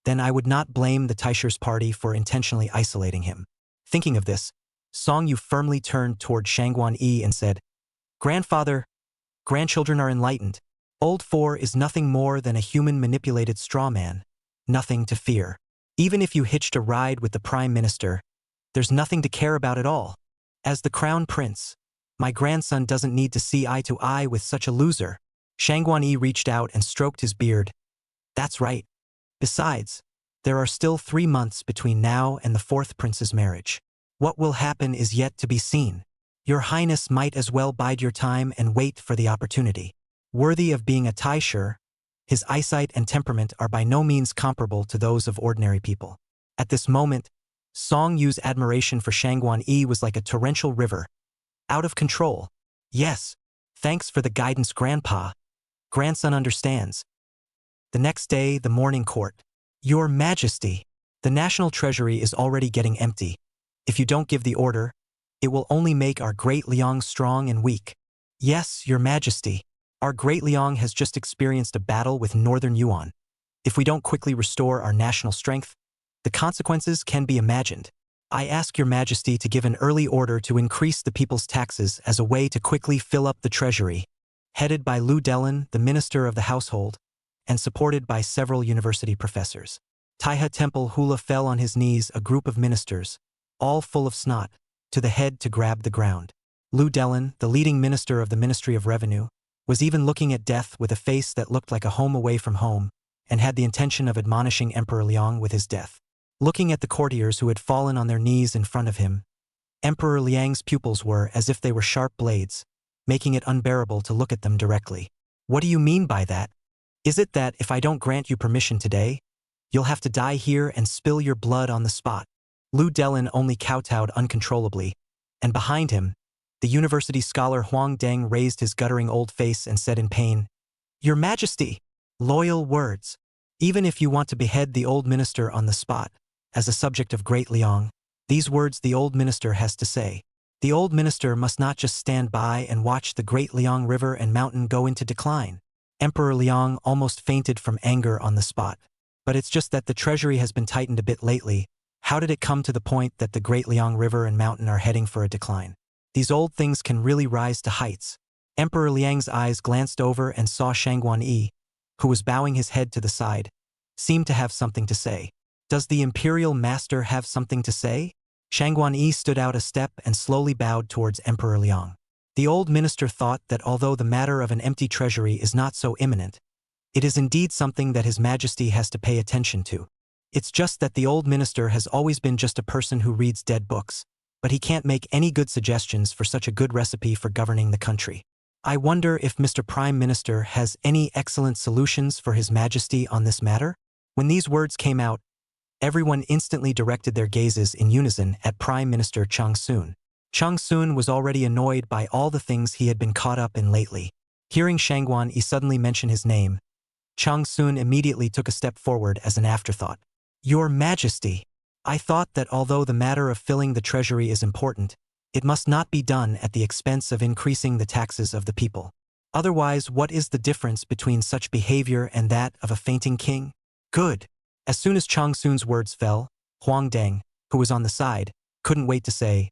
then I would not blame the Taisher's party for intentionally isolating him. Thinking of this, Song Yu firmly turned toward Shangguan Yi and said, Grandfather, grandchildren are enlightened. Old Four is nothing more than a human-manipulated straw man. Nothing to fear. Even if you hitched a ride with the Prime Minister, there's nothing to care about at all. As the Crown Prince, my grandson doesn't need to see eye to eye with such a loser. Shangguan Yi reached out and stroked his beard. That's right. Besides, there are still 3 months between now and the fourth prince's marriage. What will happen is yet to be seen. Your Highness might as well bide your time and wait for the opportunity. Worthy of being a Taisher, his eyesight and temperament are by no means comparable to those of ordinary people. At this moment, Song Yu's admiration for Shangguan Yi was like a torrential river. Out of control. Yes, thanks for the guidance, Grandpa. Grandson understands. The next day, the morning court. Your Majesty, the national treasury is already getting empty. If you don't give the order, it will only make our great Liang strong and weak. Yes, Your Majesty. Our great Liang has just experienced a battle with Northern Yuan. If we don't quickly restore our national strength, the consequences can be imagined. I ask Your Majesty to give an early order to increase the people's taxes as a way to quickly fill up the treasury. Headed by Lu Delin, the Minister of the Household, and supported by several university professors. Taiha Temple Hula fell on his knees, a group of ministers, all full of snot, to the head to grab the ground. Lu Delin, the leading minister of the Ministry of Revenue, was even looking at death with a face that looked like a home away from home, and had the intention of admonishing Emperor Liang with his death. Looking at the courtiers who had fallen on their knees in front of him, Emperor Liang's pupils were as if they were sharp blades, making it unbearable to look at them directly. What do you mean by that? Is it that if I don't grant you permission today, you'll have to die here and spill your blood on the spot? Lu Delin only kowtowed uncontrollably, and behind him, the university scholar Huang Deng raised his guttering old face and said in pain, "Your Majesty, loyal words. Even if you want to behead the old minister on the spot, as a subject of great Liang, these words the old minister has to say. The old minister must not just stand by and watch the great Liang River and mountain go into decline." Emperor Liang almost fainted from anger on the spot. But it's just that the treasury has been tightened a bit lately. How did it come to the point that the great Liang River and mountain are heading for a decline? These old things can really rise to heights. Emperor Liang's eyes glanced over and saw Shangguan Yi, who was bowing his head to the side, seemed to have something to say. Does the imperial master have something to say? Shangguan Yi stood out a step and slowly bowed towards Emperor Liang. The old minister thought that although the matter of an empty treasury is not so imminent, it is indeed something that His Majesty has to pay attention to. It's just that the old minister has always been just a person who reads dead books, but he can't make any good suggestions for such a good recipe for governing the country. I wonder if Mr. Prime Minister has any excellent solutions for His Majesty on this matter? When these words came out, everyone instantly directed their gazes in unison at Prime Minister Cheng Susu. Cheng Susu was already annoyed by all the things he had been caught up in lately. Hearing Shangguan Yi suddenly mention his name, Cheng Susu immediately took a step forward as an afterthought. "Your Majesty, I thought that although the matter of filling the treasury is important, it must not be done at the expense of increasing the taxes of the people. Otherwise, what is the difference between such behavior and that of a fainting king?" "Good." As soon as Cheng Susu's words fell, Huang Deng, who was on the side, couldn't wait to say,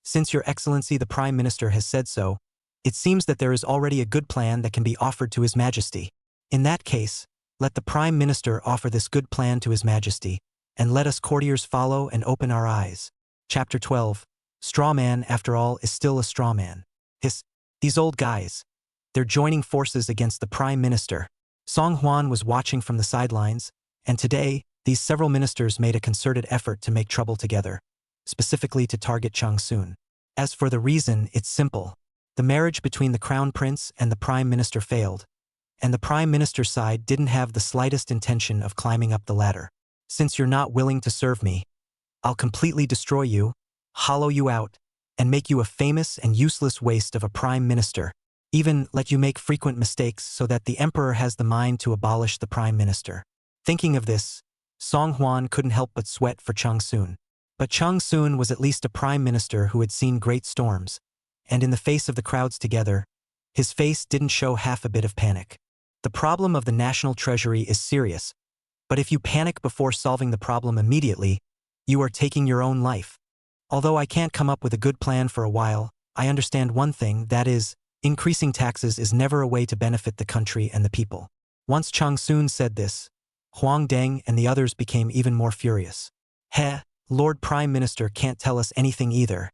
"Since Your Excellency the Prime Minister has said so, it seems that there is already a good plan that can be offered to His Majesty. In that case, let the Prime Minister offer this good plan to His Majesty, and let us courtiers follow and open our eyes." Chapter 12. Straw man, after all, is still a straw man. These old guys. They're joining forces against the Prime Minister. Song Huan was watching from the sidelines, and today, these several ministers made a concerted effort to make trouble together, specifically to target Cheng Susu. As for the reason, it's simple. The marriage between the Crown Prince and the Prime Minister failed, and the Prime Minister's side didn't have the slightest intention of climbing up the ladder. "Since you're not willing to serve me, I'll completely destroy you, hollow you out, and make you a famous and useless waste of a Prime Minister. Even let you make frequent mistakes so that the Emperor has the mind to abolish the Prime Minister." Thinking of this, Song Huan couldn't help but sweat for Cheng Susu. But Cheng Susu was at least a Prime Minister who had seen great storms, and in the face of the crowds together, his face didn't show half a bit of panic. The problem of the national treasury is serious, but if you panic before solving the problem immediately, you are taking your own life. Although I can't come up with a good plan for a while, I understand one thing, that is, increasing taxes is never a way to benefit the country and the people. Once Cheng Susu said this, Huang Deng and the others became even more furious. Lord Prime Minister can't tell us anything either.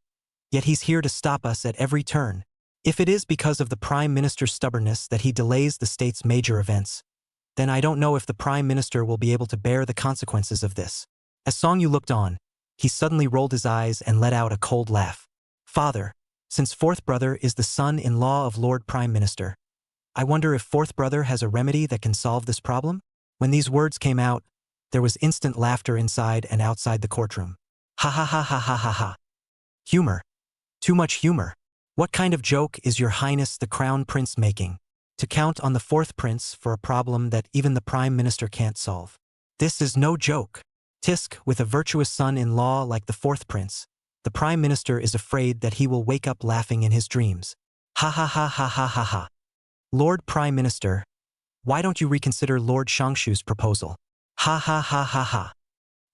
Yet he's here to stop us at every turn. If it is because of the Prime Minister's stubbornness that he delays the state's major events, then I don't know if the Prime Minister will be able to bear the consequences of this. As Song Yu looked on, he suddenly rolled his eyes and let out a cold laugh. "Father, since fourth brother is the son-in-law of Lord Prime Minister, I wonder if fourth brother has a remedy that can solve this problem?" When these words came out, there was instant laughter inside and outside the courtroom. "Ha ha ha ha ha ha ha. Humor. Too much humor. What kind of joke is Your Highness the Crown Prince making? To count on the fourth prince for a problem that even the Prime Minister can't solve. This is no joke. Tisk, with a virtuous son-in-law like the fourth prince, the Prime Minister is afraid that he will wake up laughing in his dreams. Ha ha ha ha ha ha ha. Lord Prime Minister, why don't you reconsider Lord Shangshu's proposal? Ha ha ha ha ha."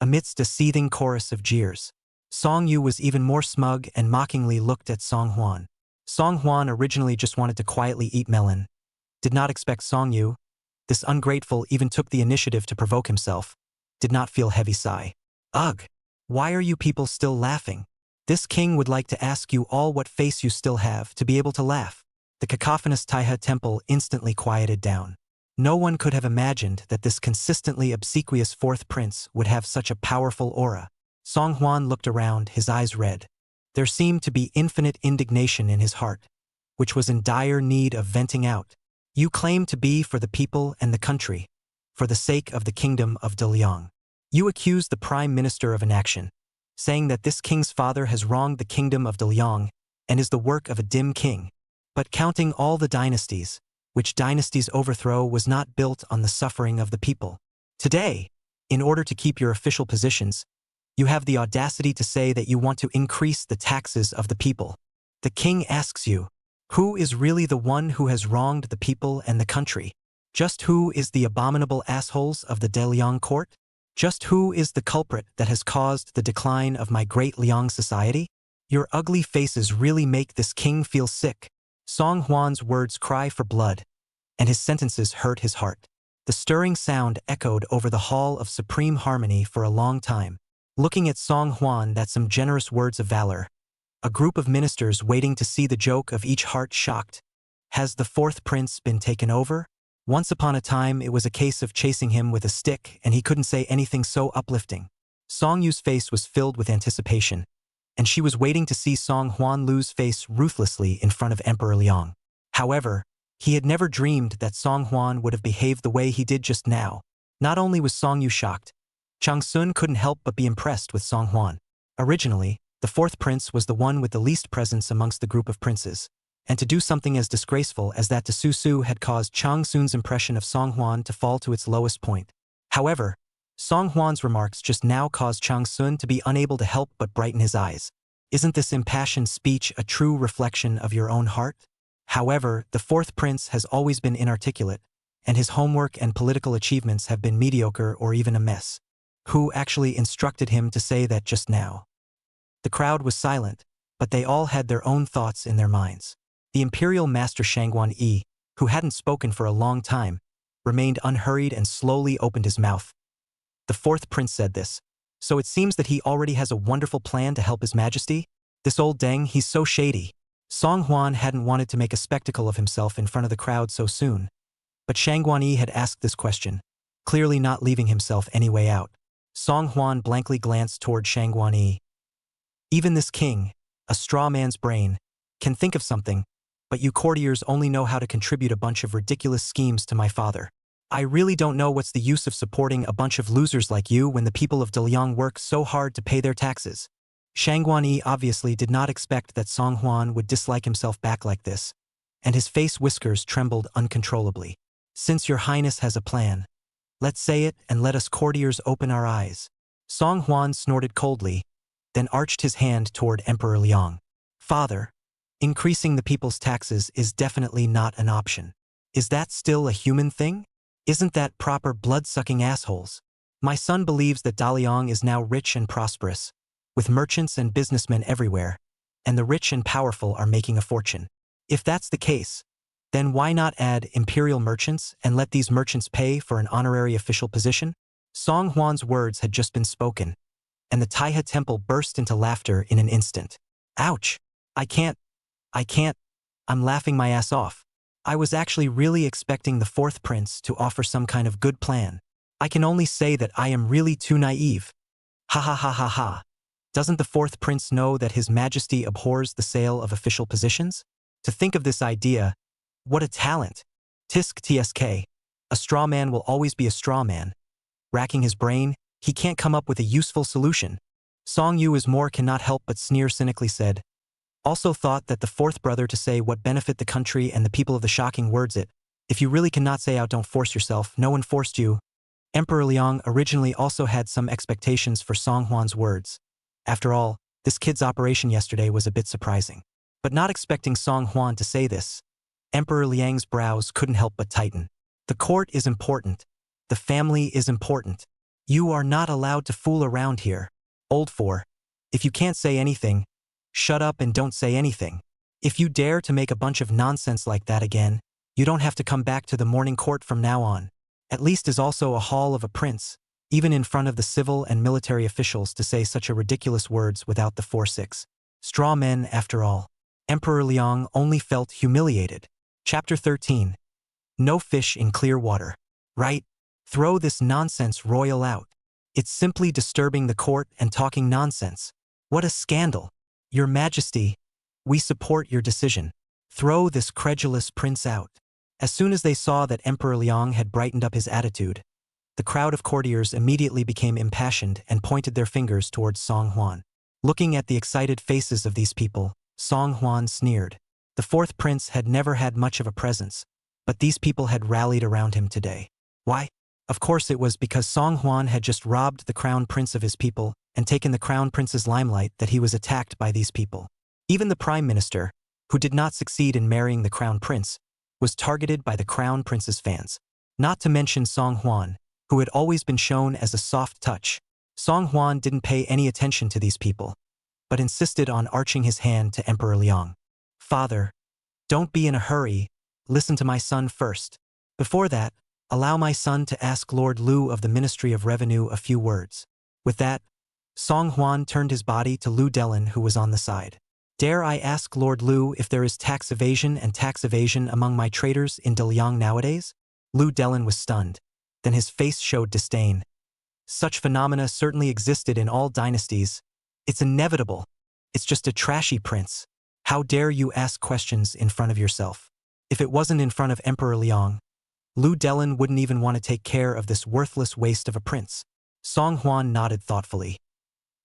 Amidst a seething chorus of jeers, Song Yu was even more smug and mockingly looked at Song Huan. Song Huan originally just wanted to quietly eat melon. Did not expect Song Yu, this ungrateful, even took the initiative to provoke himself. did not feel heavy sigh. Ugh! Why are you people still laughing? This king would like to ask you all what face you still have to be able to laugh. The cacophonous Taiha temple instantly quieted down. No one could have imagined that this consistently obsequious fourth prince would have such a powerful aura. Song Huan looked around, his eyes red. There seemed to be infinite indignation in his heart, which was in dire need of venting out. You claim to be for the people and the country, for the sake of the kingdom of Deliang. You accuse the prime minister of inaction, saying that this king's father has wronged the kingdom of Deliang and is the work of a dim king. But counting all the dynasties, which dynasty's overthrow was not built on the suffering of the people. Today, in order to keep your official positions, you have the audacity to say that you want to increase the taxes of the people. The king asks you, who is really the one who has wronged the people and the country? Just who is the abominable assholes of the Deliang court? Just who is the culprit that has caused the decline of my great Liang society? Your ugly faces really make this king feel sick. Song Huan's words cry for blood, and his sentences hurt his heart. The stirring sound echoed over the hall of supreme harmony for a long time. Looking at Song Huan, that's some generous words of valor. A group of ministers waiting to see the joke of each heart shocked. Has the fourth prince been taken over? Once upon a time, it was a case of chasing him with a stick, and he couldn't say anything so uplifting. Song Yu's face was filled with anticipation, and she was waiting to see Song Huan lose face ruthlessly in front of Emperor Liang. However, he had never dreamed that Song Huan would have behaved the way he did just now. Not only was Song Yu shocked, Chang Sun couldn't help but be impressed with Song Huan. Originally, the fourth prince was the one with the least presence amongst the group of princes, and to do something as disgraceful as that to Susu had caused Chang Sun's impression of Song Huan to fall to its lowest point. However, Song Huan's remarks just now caused Chang Sun to be unable to help but brighten his eyes. Isn't this impassioned speech a true reflection of your own heart? However, the fourth prince has always been inarticulate, and his homework and political achievements have been mediocre or even a mess. Who actually instructed him to say that just now? The crowd was silent, but they all had their own thoughts in their minds. The imperial master Shangguan Yi, who hadn't spoken for a long time, remained unhurried and slowly opened his mouth. The fourth prince said this. So it seems that he already has a wonderful plan to help his majesty? This old deng, he's so shady. Song Huan hadn't wanted to make a spectacle of himself in front of the crowd so soon, but Shangguan Yi had asked this question, clearly not leaving himself any way out. Song Huan blankly glanced toward Shangguan Yi. Even this king, a straw man's brain, can think of something, but you courtiers only know how to contribute a bunch of ridiculous schemes to my father. I really don't know what's the use of supporting a bunch of losers like you when the people of Deliang work so hard to pay their taxes. Shangguan Yi obviously did not expect that Song Huan would dislike himself back like this, and his face whiskers trembled uncontrollably. Since your highness has a plan, let's say it and let us courtiers open our eyes. Song Huan snorted coldly, then arched his hand toward Emperor Liang. Father, increasing the people's taxes is definitely not an option. Is that still a human thing? Isn't that proper blood-sucking assholes? My son believes that Daliang is now rich and prosperous, with merchants and businessmen everywhere, and the rich and powerful are making a fortune. If that's the case, then why not add imperial merchants and let these merchants pay for an honorary official position? Song Huan's words had just been spoken, and the Taiha temple burst into laughter in an instant. Ouch! I can't, I'm laughing my ass off. I was actually really expecting the fourth prince to offer some kind of good plan. I can only say that I am really too naive. Ha ha ha ha ha. Doesn't the fourth prince know that his majesty abhors the sale of official positions? To think of this idea, what a talent. Tisk tsk. A straw man will always be a straw man. Racking his brain, he can't come up with a useful solution. Song Yu cannot help but sneer cynically said. Also thought that the fourth brother to say what benefit the country and the people of the shocking words it. If you really cannot say out, don't force yourself, no one forced you. Emperor Liang originally also had some expectations for Song Huan's words. After all, this kid's operation yesterday was a bit surprising. But not expecting Song Huan to say this, Emperor Liang's brows couldn't help but tighten. The court is important. The family is important. You are not allowed to fool around here. Old four. If you can't say anything, shut up and don't say anything. If you dare to make a bunch of nonsense like that again, you don't have to come back to the morning court from now on. At least is also a hall of a prince, even in front of the civil and military officials, to say such a ridiculous words without the 4-6. Straw men, after all. Emperor Liang only felt humiliated. Chapter 13. No fish in clear water. Right? Throw this nonsense royal out. It's simply disturbing the court and talking nonsense. What a scandal. Your Majesty, we support your decision. Throw this credulous prince out. As soon as they saw that Emperor Liang had brightened up his attitude, the crowd of courtiers immediately became impassioned and pointed their fingers towards Song Huan. Looking at the excited faces of these people, Song Huan sneered. The fourth prince had never had much of a presence, but these people had rallied around him today. Why? Of course it was because Song Huan had just robbed the crown prince of his people and taken the crown prince's limelight that he was attacked by these people. Even the prime minister, who did not succeed in marrying the crown prince, was targeted by the crown prince's fans. Not to mention Song Huan, who had always been shown as a soft touch. Song Huan didn't pay any attention to these people, but insisted on arching his hand to Emperor Liang. Father, don't be in a hurry, listen to my son first. Before that, allow my son to ask Lord Lu of the Ministry of Revenue a few words. With that, Song Huan turned his body to Lu Delin, who was on the side. Dare I ask Lord Lu if there is tax evasion and tax evasion among my traders in Daliang nowadays? Lu Delin was stunned. Then his face showed disdain. Such phenomena certainly existed in all dynasties. It's inevitable. It's just a trashy prince. How dare you ask questions in front of yourself? If it wasn't in front of Emperor Liang, Lu Delin wouldn't even want to take care of this worthless waste of a prince. Song Huan nodded thoughtfully.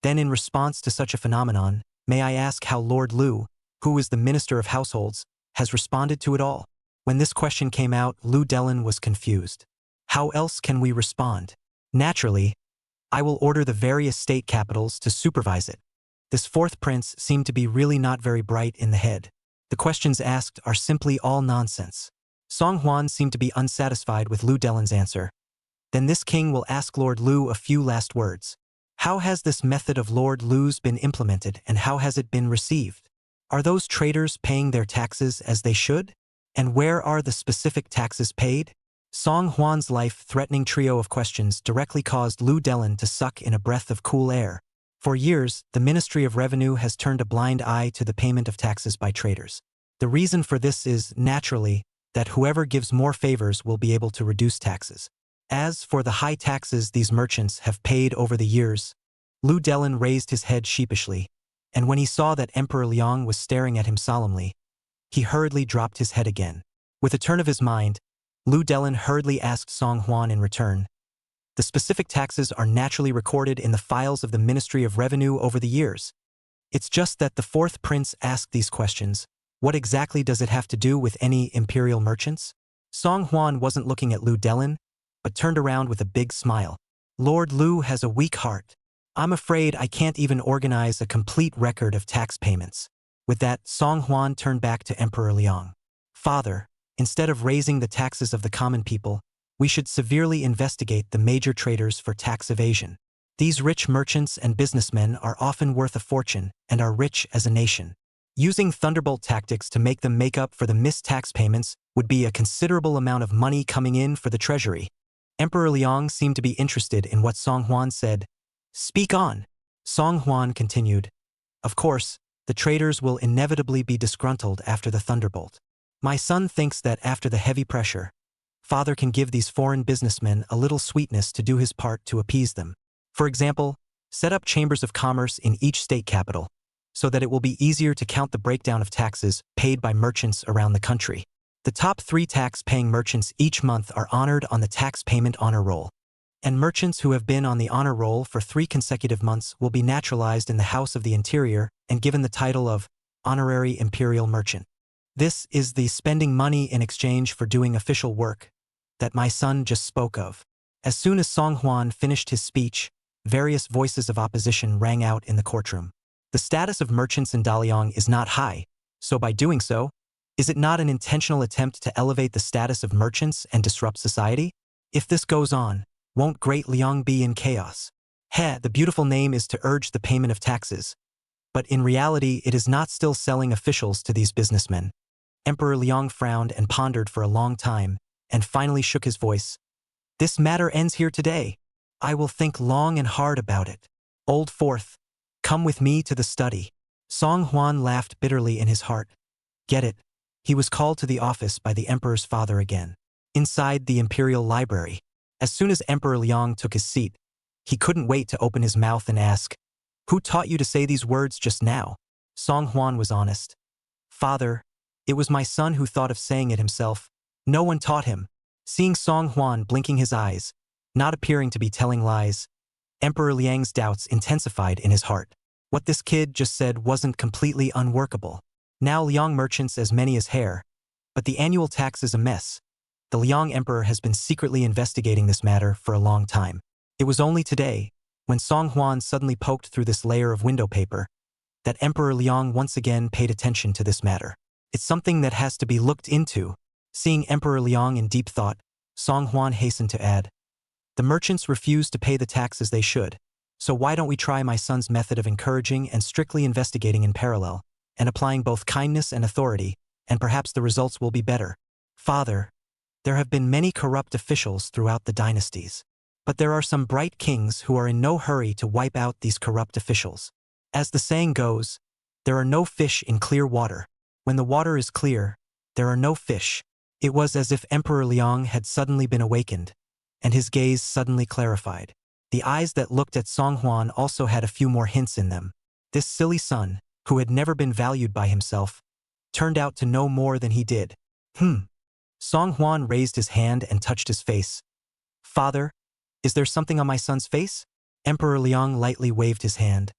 Then in response to such a phenomenon, may I ask how Lord Lu, who is the Minister of Households, has responded to it all? When this question came out, Lu Delin was confused. How else can we respond? Naturally, I will order the various state capitals to supervise it. This fourth prince seemed to be really not very bright in the head. The questions asked are simply all nonsense. Song Huan seemed to be unsatisfied with Lu Delin's answer. Then this king will ask Lord Lu a few last words. How has this method of Lord Lu's been implemented and how has it been received? Are those traders paying their taxes as they should? And where are the specific taxes paid? Song Huan's life-threatening trio of questions directly caused Lu Delin to suck in a breath of cool air. For years, the Ministry of Revenue has turned a blind eye to the payment of taxes by traders. The reason for this is, naturally, that whoever gives more favors will be able to reduce taxes. As for the high taxes these merchants have paid over the years, Lu Delin raised his head sheepishly, and when he saw that Emperor Liang was staring at him solemnly, he hurriedly dropped his head again. With a turn of his mind, Lu Delin hurriedly asked Song Huan in return. The specific taxes are naturally recorded in the files of the Ministry of Revenue over the years. It's just that the fourth prince asked these questions. What exactly does it have to do with any imperial merchants? Song Huan wasn't looking at Lu Delin, but turned around with a big smile. Lord Lu has a weak heart. I'm afraid I can't even organize a complete record of tax payments. With that, Song Huan turned back to Emperor Liang. Father, instead of raising the taxes of the common people, we should severely investigate the major traders for tax evasion. These rich merchants and businessmen are often worth a fortune and are rich as a nation. Using thunderbolt tactics to make them make up for the missed tax payments would be a considerable amount of money coming in for the treasury. Emperor Liang seemed to be interested in what Song Huan said. Speak on. Song Huan continued. Of course, the traders will inevitably be disgruntled after the thunderbolt. My son thinks that after the heavy pressure, father can give these foreign businessmen a little sweetness to do his part to appease them. For example, set up chambers of commerce in each state capital, so that it will be easier to count the breakdown of taxes paid by merchants around the country. The top 3 tax-paying merchants each month are honored on the tax payment honor roll, and merchants who have been on the honor roll for 3 consecutive months will be naturalized in the House of the Interior and given the title of honorary imperial merchant. This is the spending money in exchange for doing official work that my son just spoke of. As soon as Song Huan finished his speech, various voices of opposition rang out in the courtroom. The status of merchants in Daliang is not high, so by doing so, is it not an intentional attempt to elevate the status of merchants and disrupt society? If this goes on, won't Great Liang be in chaos? The beautiful name is to urge the payment of taxes, but in reality it is not still selling officials to these businessmen. Emperor Liang frowned and pondered for a long time, and finally shook his voice. This matter ends here today. I will think long and hard about it. Old Fourth, come with me to the study. Song Huan laughed bitterly in his heart. Get it? He was called to the office by the emperor's father again. Inside the imperial library. As soon as Emperor Liang took his seat, he couldn't wait to open his mouth and ask, "Who taught you to say these words just now?" Song Huan was honest. "Father, it was my son who thought of saying it himself. No one taught him." Seeing Song Huan blinking his eyes, not appearing to be telling lies, Emperor Liang's doubts intensified in his heart. What this kid just said wasn't completely unworkable. Now Liang merchants as many as hair, but the annual tax is a mess. The Liang emperor has been secretly investigating this matter for a long time. It was only today, when Song Huan suddenly poked through this layer of window paper, that Emperor Liang once again paid attention to this matter. It's something that has to be looked into. Seeing Emperor Liang in deep thought, Song Huan hastened to add, "The merchants refuse to pay the tax as they should, so why don't we try my son's method of encouraging and strictly investigating in parallel, and applying both kindness and authority, and perhaps the results will be better." Father, there have been many corrupt officials throughout the dynasties. But there are some bright kings who are in no hurry to wipe out these corrupt officials. As the saying goes, there are no fish in clear water. When the water is clear, there are no fish. It was as if Emperor Liang had suddenly been awakened, and his gaze suddenly clarified. The eyes that looked at Song Huan also had a few more hints in them. This silly son, who had never been valued by himself, turned out to know more than he did. Song Huan raised his hand and touched his face. "Father, is there something on my son's face?" Emperor Liang lightly waved his hand.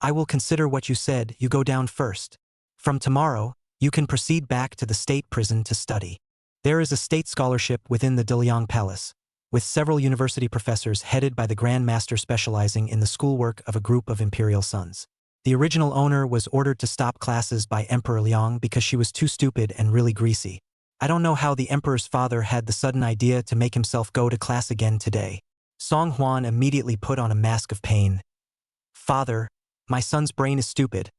"I will consider what you said. You go down first. From tomorrow, you can proceed back to the state prison to study. There is a state scholarship within the Diliang Palace, with several university professors headed by the Grand Master specializing in the schoolwork of a group of imperial sons. The original owner was ordered to stop classes by Emperor Liang because she was too stupid and really greasy. I don't know how the emperor's father had the sudden idea to make himself go to class again today." Song Huan immediately put on a mask of pain. "Father, my son's brain is stupid.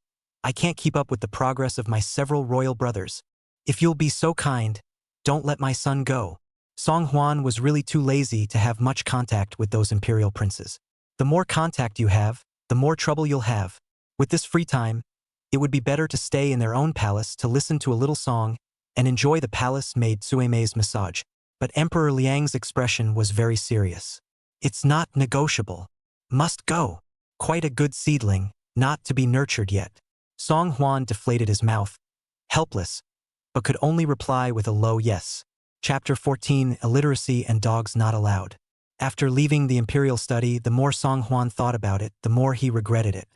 I can't keep up with the progress of my several royal brothers. If you'll be so kind, don't let my son go." Song Huan was really too lazy to have much contact with those imperial princes. The more contact you have, the more trouble you'll have. With this free time, it would be better to stay in their own palace to listen to a little song and enjoy the palace-made Suemei's massage. But Emperor Liang's expression was very serious. "It's not negotiable. Must go. Quite a good seedling, not to be nurtured yet." Song Huan deflated his mouth, helpless, but could only reply with a low yes. Chapter 14, Illiteracy and Dogs Not Allowed. After leaving the imperial study, the more Song Huan thought about it, the more he regretted it.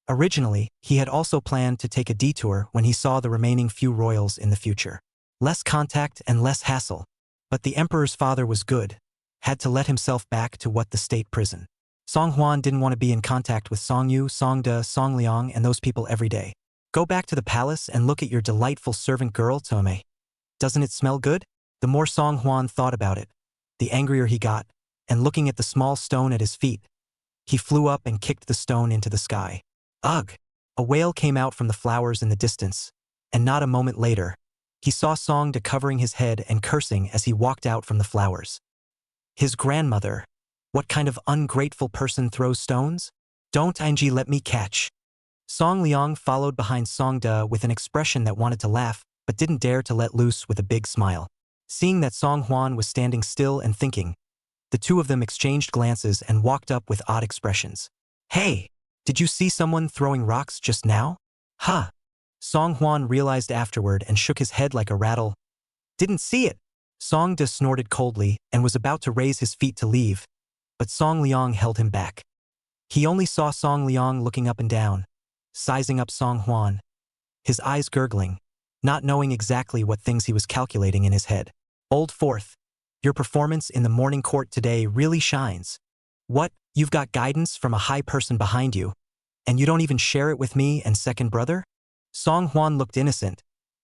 Originally, he had also planned to take a detour when he saw the remaining few royals in the future. Less contact and less hassle. But the emperor's father was good, had to let himself back to what the state prison. Song Huan didn't want to be in contact with Song Yu, Song De, Song Liang and those people every day. Go back to the palace and look at your delightful servant girl, Tome. Doesn't it smell good? The more Song Huan thought about it, the angrier he got, and looking at the small stone at his feet, he flew up and kicked the stone into the sky. Ugh! A wail came out from the flowers in the distance, and not a moment later, he saw Song De covering his head and cursing as he walked out from the flowers. His grandmother. What kind of ungrateful person throws stones? Don't Anji let me catch. Song Liang followed behind Song De with an expression that wanted to laugh, but didn't dare to let loose with a big smile. Seeing that Song Huan was standing still and thinking, the two of them exchanged glances and walked up with odd expressions. "Hey, did you see someone throwing rocks just now?" "Huh." Song Huan realized afterward and shook his head like a rattle. "Didn't see it." Song De snorted coldly and was about to raise his feet to leave, but Song Liang held him back. He only saw Song Liang looking up and down, sizing up Song Huan, his eyes gurgling, not knowing exactly what things he was calculating in his head. "Old Fourth, your performance in the morning court today really shines. What, you've got guidance from a high person behind you, and you don't even share it with me and second brother?" Song Huan looked innocent.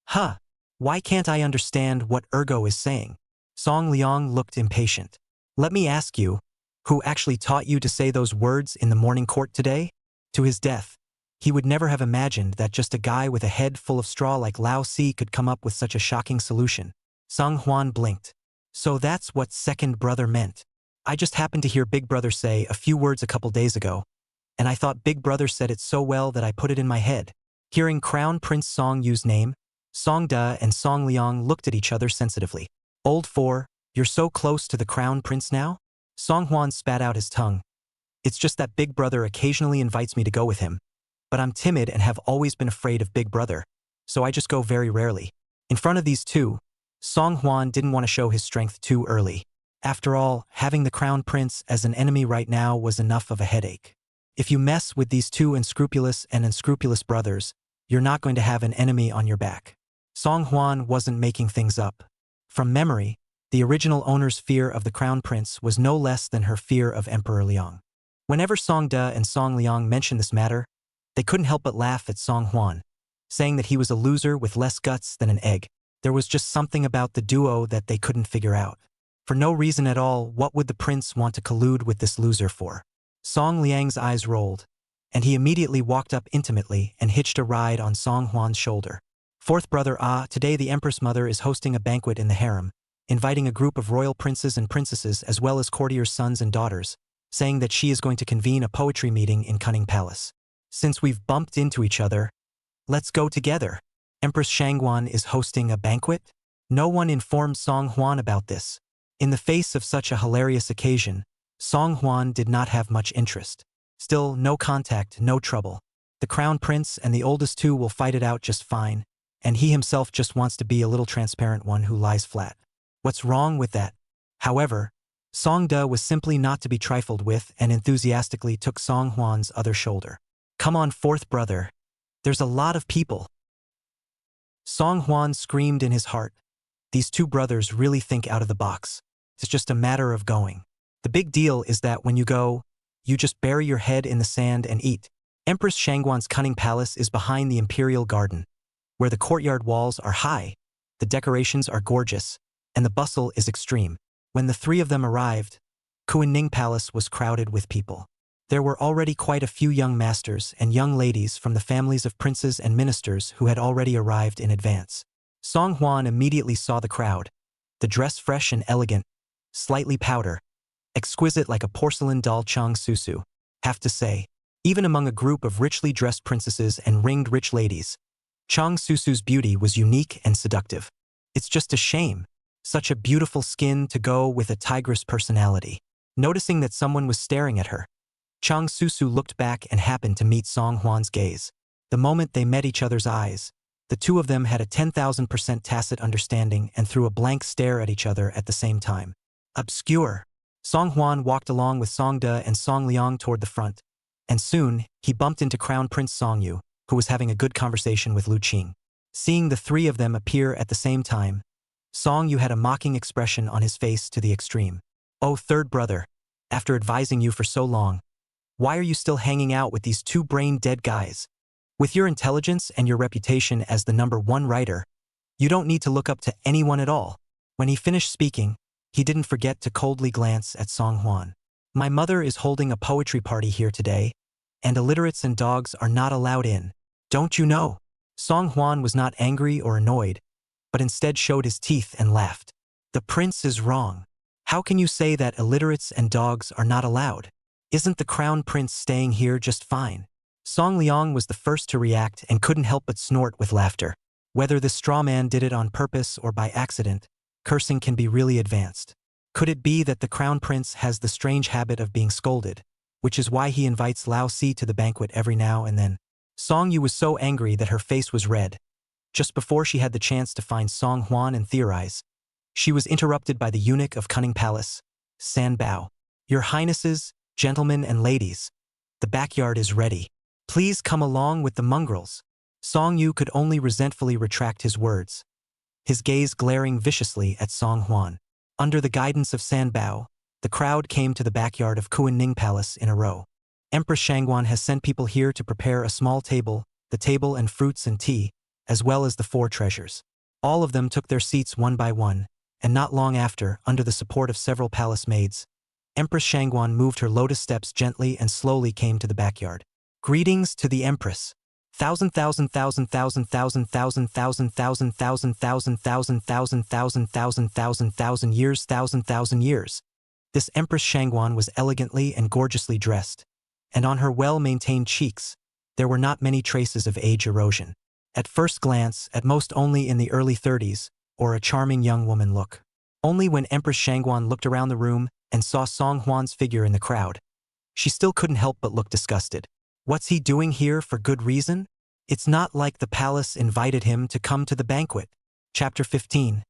"Huh, why can't I understand what Ergo is saying?" Song Liang looked impatient. "Let me ask you, who actually taught you to say those words in the morning court today?" To his death, he would never have imagined that just a guy with a head full of straw like Lao Si could come up with such a shocking solution. Song Huan blinked. So that's what second brother meant. I just happened to hear Big Brother say a few words a couple days ago, and I thought Big Brother said it so well that I put it in my head. Hearing Crown Prince Song Yu's name, Song Da and Song Liang looked at each other sensitively. Old Four, you're so close to the Crown Prince now? Song Huan spat out his tongue. It's just that Big Brother occasionally invites me to go with him, but I'm timid and have always been afraid of Big Brother, so I just go very rarely. In front of these two, Song Huan didn't want to show his strength too early. After all, having the Crown Prince as an enemy right now was enough of a headache. If you mess with these two unscrupulous brothers, you're not going to have an enemy on your back. Song Huan wasn't making things up. From memory, the original owner's fear of the Crown Prince was no less than her fear of Emperor Liang. Whenever Song Da and Song Liang mentioned this matter, they couldn't help but laugh at Song Huan, saying that he was a loser with less guts than an egg. There was just something about the duo that they couldn't figure out. For no reason at all, what would the prince want to collude with this loser for? Song Liang's eyes rolled, and he immediately walked up intimately and hitched a ride on Song Huan's shoulder. Fourth brother today the Empress Mother is hosting a banquet in the harem, inviting a group of royal princes and princesses as well as courtiers' sons and daughters, saying that she is going to convene a poetry meeting in Cunning Palace. Since we've bumped into each other, let's go together. Empress Shangguan is hosting a banquet? No one informed Song Huan about this. In the face of such a hilarious occasion, Song Huan did not have much interest. Still, no contact, no trouble. The Crown Prince and the oldest two will fight it out just fine, and he himself just wants to be a little transparent one who lies flat. What's wrong with that? However, Song Da was simply not to be trifled with and enthusiastically took Song Huan's other shoulder. Come on, fourth brother. There's a lot of people. Song Huan screamed in his heart. These two brothers really think out of the box. It's just a matter of going. The big deal is that when you go, you just bury your head in the sand and eat. Empress Shangguan's cunning palace is behind the imperial garden, where the courtyard walls are high, the decorations are gorgeous, and the bustle is extreme. When the three of them arrived, Kuan-Ning Palace was crowded with people. There were already quite a few young masters and young ladies from the families of princes and ministers who had already arrived in advance. Song Huan immediately saw the crowd, the dress fresh and elegant, slightly powder, exquisite like a porcelain doll. Cheng Susu. Have to say, even among a group of richly dressed princesses and ringed rich ladies, Cheng Susu's beauty was unique and seductive. It's just a shame, such a beautiful skin to go with a tigress personality. Noticing that someone was staring at her, Cheng Susu looked back and happened to meet Song Huan's gaze. The moment they met each other's eyes, the two of them had a 10,000% tacit understanding and threw a blank stare at each other at the same time. Obscure. Song Huan walked along with Song Da and Song Liang toward the front, and soon he bumped into Crown Prince Song Yu, who was having a good conversation with Lu Qing. Seeing the three of them appear at the same time, Song Yu had a mocking expression on his face to the extreme. Oh, third brother, after advising you for so long, why are you still hanging out with these two brain-dead guys? With your intelligence and your reputation as the #1 writer, you don't need to look up to anyone at all. When he finished speaking, he didn't forget to coldly glance at Song Huan. My mother is holding a poetry party here today, and illiterates and dogs are not allowed in. Don't you know? Song Huan was not angry or annoyed, but instead showed his teeth and laughed. The prince is wrong. How can you say that illiterates and dogs are not allowed? Isn't the crown prince staying here just fine? Song Liang was the first to react and couldn't help but snort with laughter. Whether the straw man did it on purpose or by accident, cursing can be really advanced. Could it be that the crown prince has the strange habit of being scolded, which is why he invites Lao Si to the banquet every now and then? Song Yu was so angry that her face was red. Just before she had the chance to find Song Huan and theorize, she was interrupted by the eunuch of Cunning Palace, San Bao. Your highnesses, gentlemen and ladies, the backyard is ready. Please come along with the mongrels. Song Yu could only resentfully retract his words, his gaze glaring viciously at Song Huan. Under the guidance of San Bao, the crowd came to the backyard of Kuan-Ning Palace in a row. Empress Shangguan has sent people here to prepare a small table, the table and fruits and tea, as well as the 4 treasures. All of them took their seats one by one, and not long after, under the support of several palace maids, Empress Shangguan moved her lotus steps gently and slowly came to the backyard. Greetings to the Empress. Thousand years, This Empress Shangguan was elegantly and gorgeously dressed, and on her well-maintained cheeks, there were not many traces of age erosion. At first glance, at most only in the early 30s, or a charming young woman look. Only when Empress Shangguan looked around the room and saw Song Huan's figure in the crowd, she still couldn't help but look disgusted. What's he doing here for good reason? It's not like the palace invited him to come to the banquet. Chapter 15.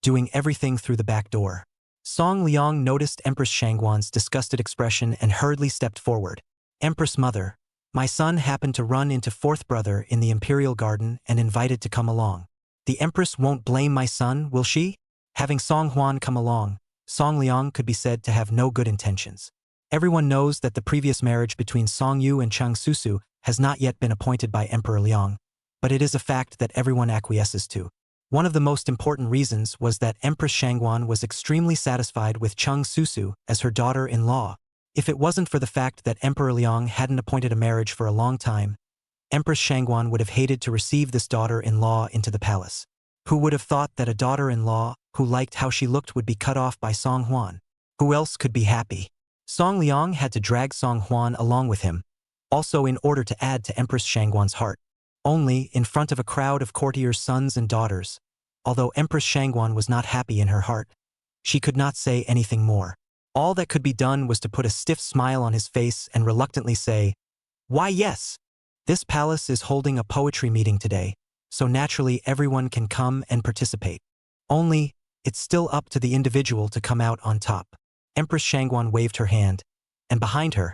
Doing everything through the back door. Song Liang noticed Empress Shangguan's disgusted expression and hurriedly stepped forward. Empress Mother, my son happened to run into fourth brother in the imperial garden and invited to come along. The Empress won't blame my son, will she? Having Song Huan come along, Song Liang could be said to have no good intentions. Everyone knows that the previous marriage between Song Yu and Cheng Susu has not yet been appointed by Emperor Liang, but it is a fact that everyone acquiesces to. One of the most important reasons was that Empress Shangguan was extremely satisfied with Cheng Susu as her daughter-in-law. If it wasn't for the fact that Emperor Liang hadn't appointed a marriage for a long time, Empress Shangguan would have hated to receive this daughter-in-law into the palace. Who would have thought that a daughter-in-law who liked how she looked would be cut off by Song Huan? Who else could be happy? Song Liang had to drag Song Huan along with him, also in order to add to Empress Shangguan's heart. Only in front of a crowd of courtiers' sons and daughters, although Empress Shangguan was not happy in her heart, she could not say anything more. All that could be done was to put a stiff smile on his face and reluctantly say, "Why yes, this palace is holding a poetry meeting today, so naturally everyone can come and participate. Only, it's still up to the individual to come out on top." Empress Shangguan waved her hand, and behind her,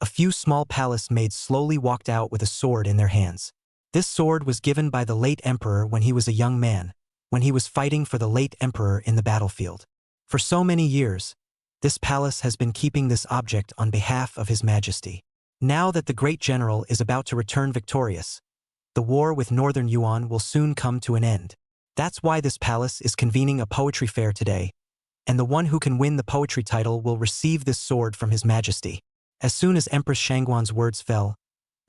a few small palace maids slowly walked out with a sword in their hands. This sword was given by the late emperor when he was a young man, when he was fighting for the late emperor in the battlefield. For so many years, this palace has been keeping this object on behalf of His Majesty. Now that the great general is about to return victorious, the war with Northern Yuan will soon come to an end. That's why this palace is convening a poetry fair today, and the one who can win the poetry title will receive this sword from His Majesty. As soon as Empress Shangguan's words fell,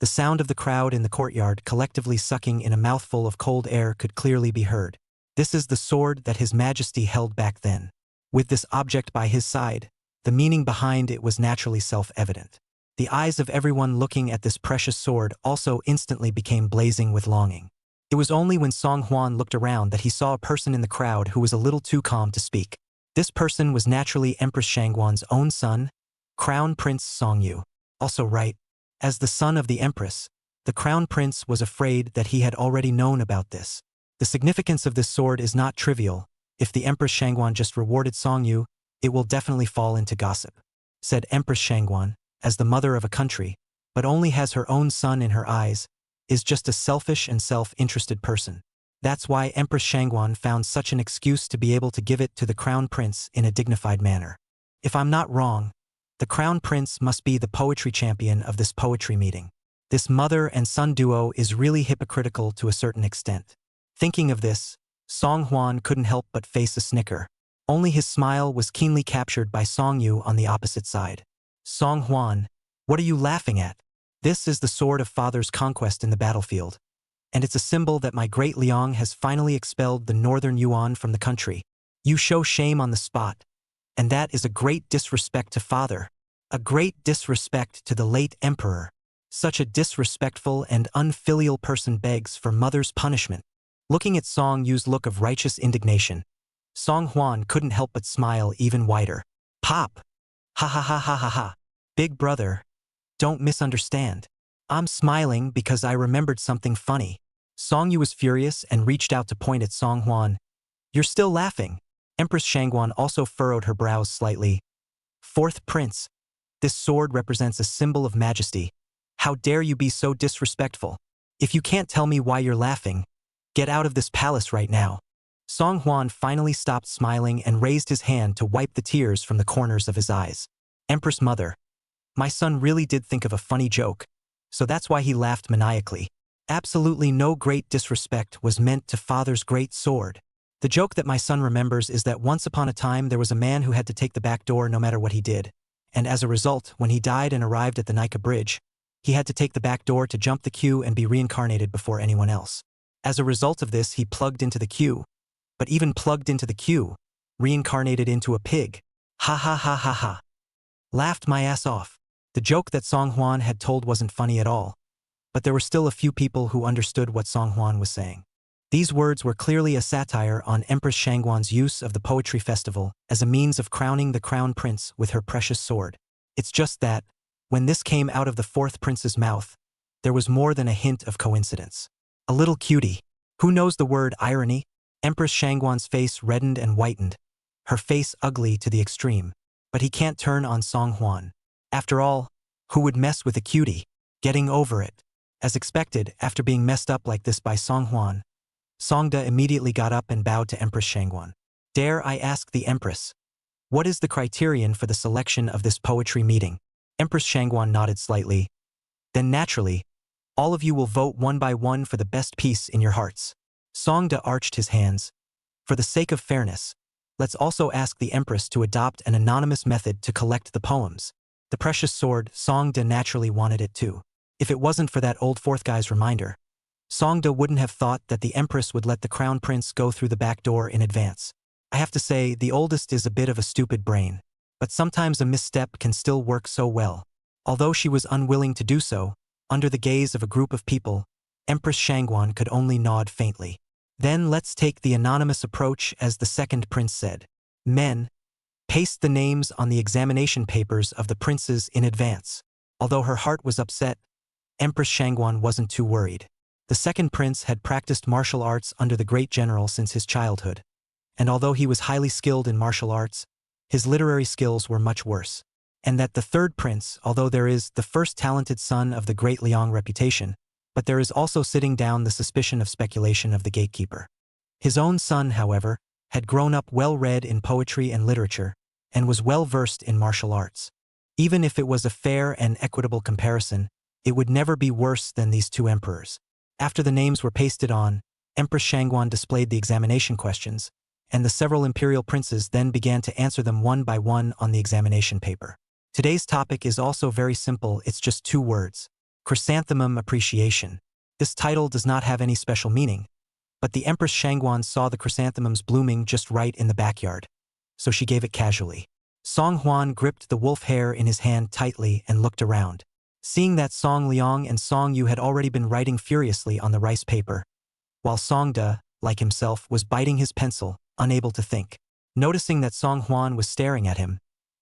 the sound of the crowd in the courtyard collectively sucking in a mouthful of cold air could clearly be heard. This is the sword that His Majesty held back then. With this object by his side, the meaning behind it was naturally self-evident. The eyes of everyone looking at this precious sword also instantly became blazing with longing. It was only when Song Huan looked around that he saw a person in the crowd who was a little too calm to speak. This person was naturally Empress Shangguan's own son, Crown Prince Song Yu. Also right, as the son of the Empress, the Crown Prince was afraid that he had already known about this. The significance of this sword is not trivial. If the Empress Shangguan just rewarded Song Yu, it will definitely fall into gossip, said Empress Shangguan, as the mother of a country, but only has her own son in her eyes, is just a selfish and self-interested person. That's why Empress Shangguan found such an excuse to be able to give it to the Crown Prince in a dignified manner. If I'm not wrong, the Crown Prince must be the poetry champion of this poetry meeting. This mother and son duo is really hypocritical to a certain extent. Thinking of this, Song Huan couldn't help but face a snicker. Only his smile was keenly captured by Song Yu on the opposite side. Song Huan, what are you laughing at? This is the sword of father's conquest in the battlefield, and it's a symbol that my great Liang has finally expelled the Northern Yuan from the country. You show shame on the spot, and that is a great disrespect to father, a great disrespect to the late emperor. Such a disrespectful and unfilial person begs for mother's punishment. Looking at Song Yu's look of righteous indignation, Song Huan couldn't help but smile even wider. Pop! Ha ha ha ha ha ha. Big brother, don't misunderstand. I'm smiling because I remembered something funny. Song Yu was furious and reached out to point at Song Huan. You're still laughing. Empress Shangguan also furrowed her brows slightly. Fourth prince, this sword represents a symbol of majesty. How dare you be so disrespectful? If you can't tell me why you're laughing, get out of this palace right now. Song Huan finally stopped smiling and raised his hand to wipe the tears from the corners of his eyes. Empress Mother, my son really did think of a funny joke, so that's why he laughed maniacally. Absolutely no great disrespect was meant to father's great sword. The joke that my son remembers is that once upon a time there was a man who had to take the back door no matter what he did, and as a result, when he died and arrived at the Nika Bridge, he had to take the back door to jump the queue and be reincarnated before anyone else. As a result of this, he plugged into the queue, but even plugged into the queue, reincarnated into a pig. Ha ha ha ha ha. Laughed my ass off. The joke that Song Huan had told wasn't funny at all, but there were still a few people who understood what Song Huan was saying. These words were clearly a satire on Empress Shangguan's use of the poetry festival as a means of crowning the crown prince with her precious sword. It's just that, when this came out of the fourth prince's mouth, there was more than a hint of coincidence. A little cutie. Who knows the word irony? Empress Shangguan's face reddened and whitened, her face ugly to the extreme. But he can't turn on Song Huan. After all, who would mess with a cutie? Getting over it. As expected, after being messed up like this by Song Huan, Songda immediately got up and bowed to Empress Shangguan. Dare I ask the Empress, what is the criterion for the selection of this poetry meeting? Empress Shangguan nodded slightly. Then naturally, all of you will vote one by one for the best piece in your hearts. Songda arched his hands. For the sake of fairness, let's also ask the Empress to adopt an anonymous method to collect the poems. The precious sword, Songda naturally wanted it too. If it wasn't for that old fourth guy's reminder, Songda wouldn't have thought that the Empress would let the crown prince go through the back door in advance. I have to say, the oldest is a bit of a stupid brain, but sometimes a misstep can still work so well. Although she was unwilling to do so, under the gaze of a group of people, Empress Shangguan could only nod faintly. Then let's take the anonymous approach, as the second prince said. Men, paste the names on the examination papers of the princes in advance. Although her heart was upset, Empress Shangguan wasn't too worried. The second prince had practiced martial arts under the great general since his childhood, and although he was highly skilled in martial arts, his literary skills were much worse. And that the third prince, although there is the first talented son of the great Liang reputation, but there is also sitting down the suspicion of speculation of the gatekeeper. His own son, however, had grown up well-read in poetry and literature, and was well-versed in martial arts. Even if it was a fair and equitable comparison, it would never be worse than these two emperors. After the names were pasted on, Empress Shangguan displayed the examination questions, and the several imperial princes then began to answer them one by one on the examination paper. Today's topic is also very simple, it's just 2 words. Chrysanthemum appreciation. This title does not have any special meaning, but the Empress Shangguan saw the chrysanthemums blooming just right in the backyard, so she gave it casually. Song Huan gripped the wolf hair in his hand tightly and looked around. Seeing that Song Liang and Song Yu had already been writing furiously on the rice paper, while Song De, like himself, was biting his pencil, unable to think. Noticing that Song Huan was staring at him,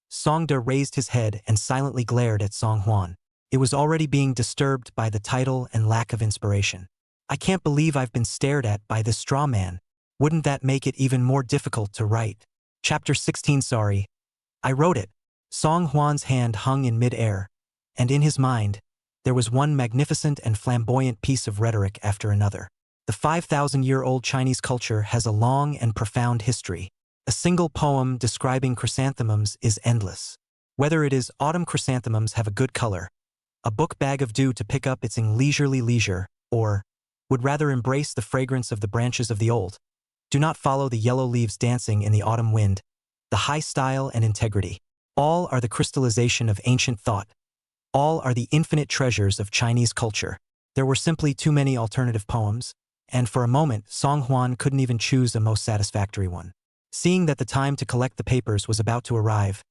Song De raised his head and silently glared at Song Huan. It was already being disturbed by the title and lack of inspiration. I can't believe I've been stared at by this straw man. Wouldn't that make it even more difficult to write? Chapter 16. Sorry. I wrote it. Song Huan's hand hung in mid-air, and in his mind, there was one magnificent and flamboyant piece of rhetoric after another. The 5,000-year-old Chinese culture has a long and profound history. A single poem describing chrysanthemums is endless. Whether it is autumn chrysanthemums have a good color, a book bag of dew to pick up its leisurely leisure, or would rather embrace the fragrance of the branches of the old. Do not follow the yellow leaves dancing in the autumn wind. The high style and integrity. All are the crystallization of ancient thought. All are the infinite treasures of Chinese culture. There were simply too many alternative poems, and for a moment Song Huan couldn't even choose a most satisfactory one. Seeing that the time to collect the papers was about to arrive,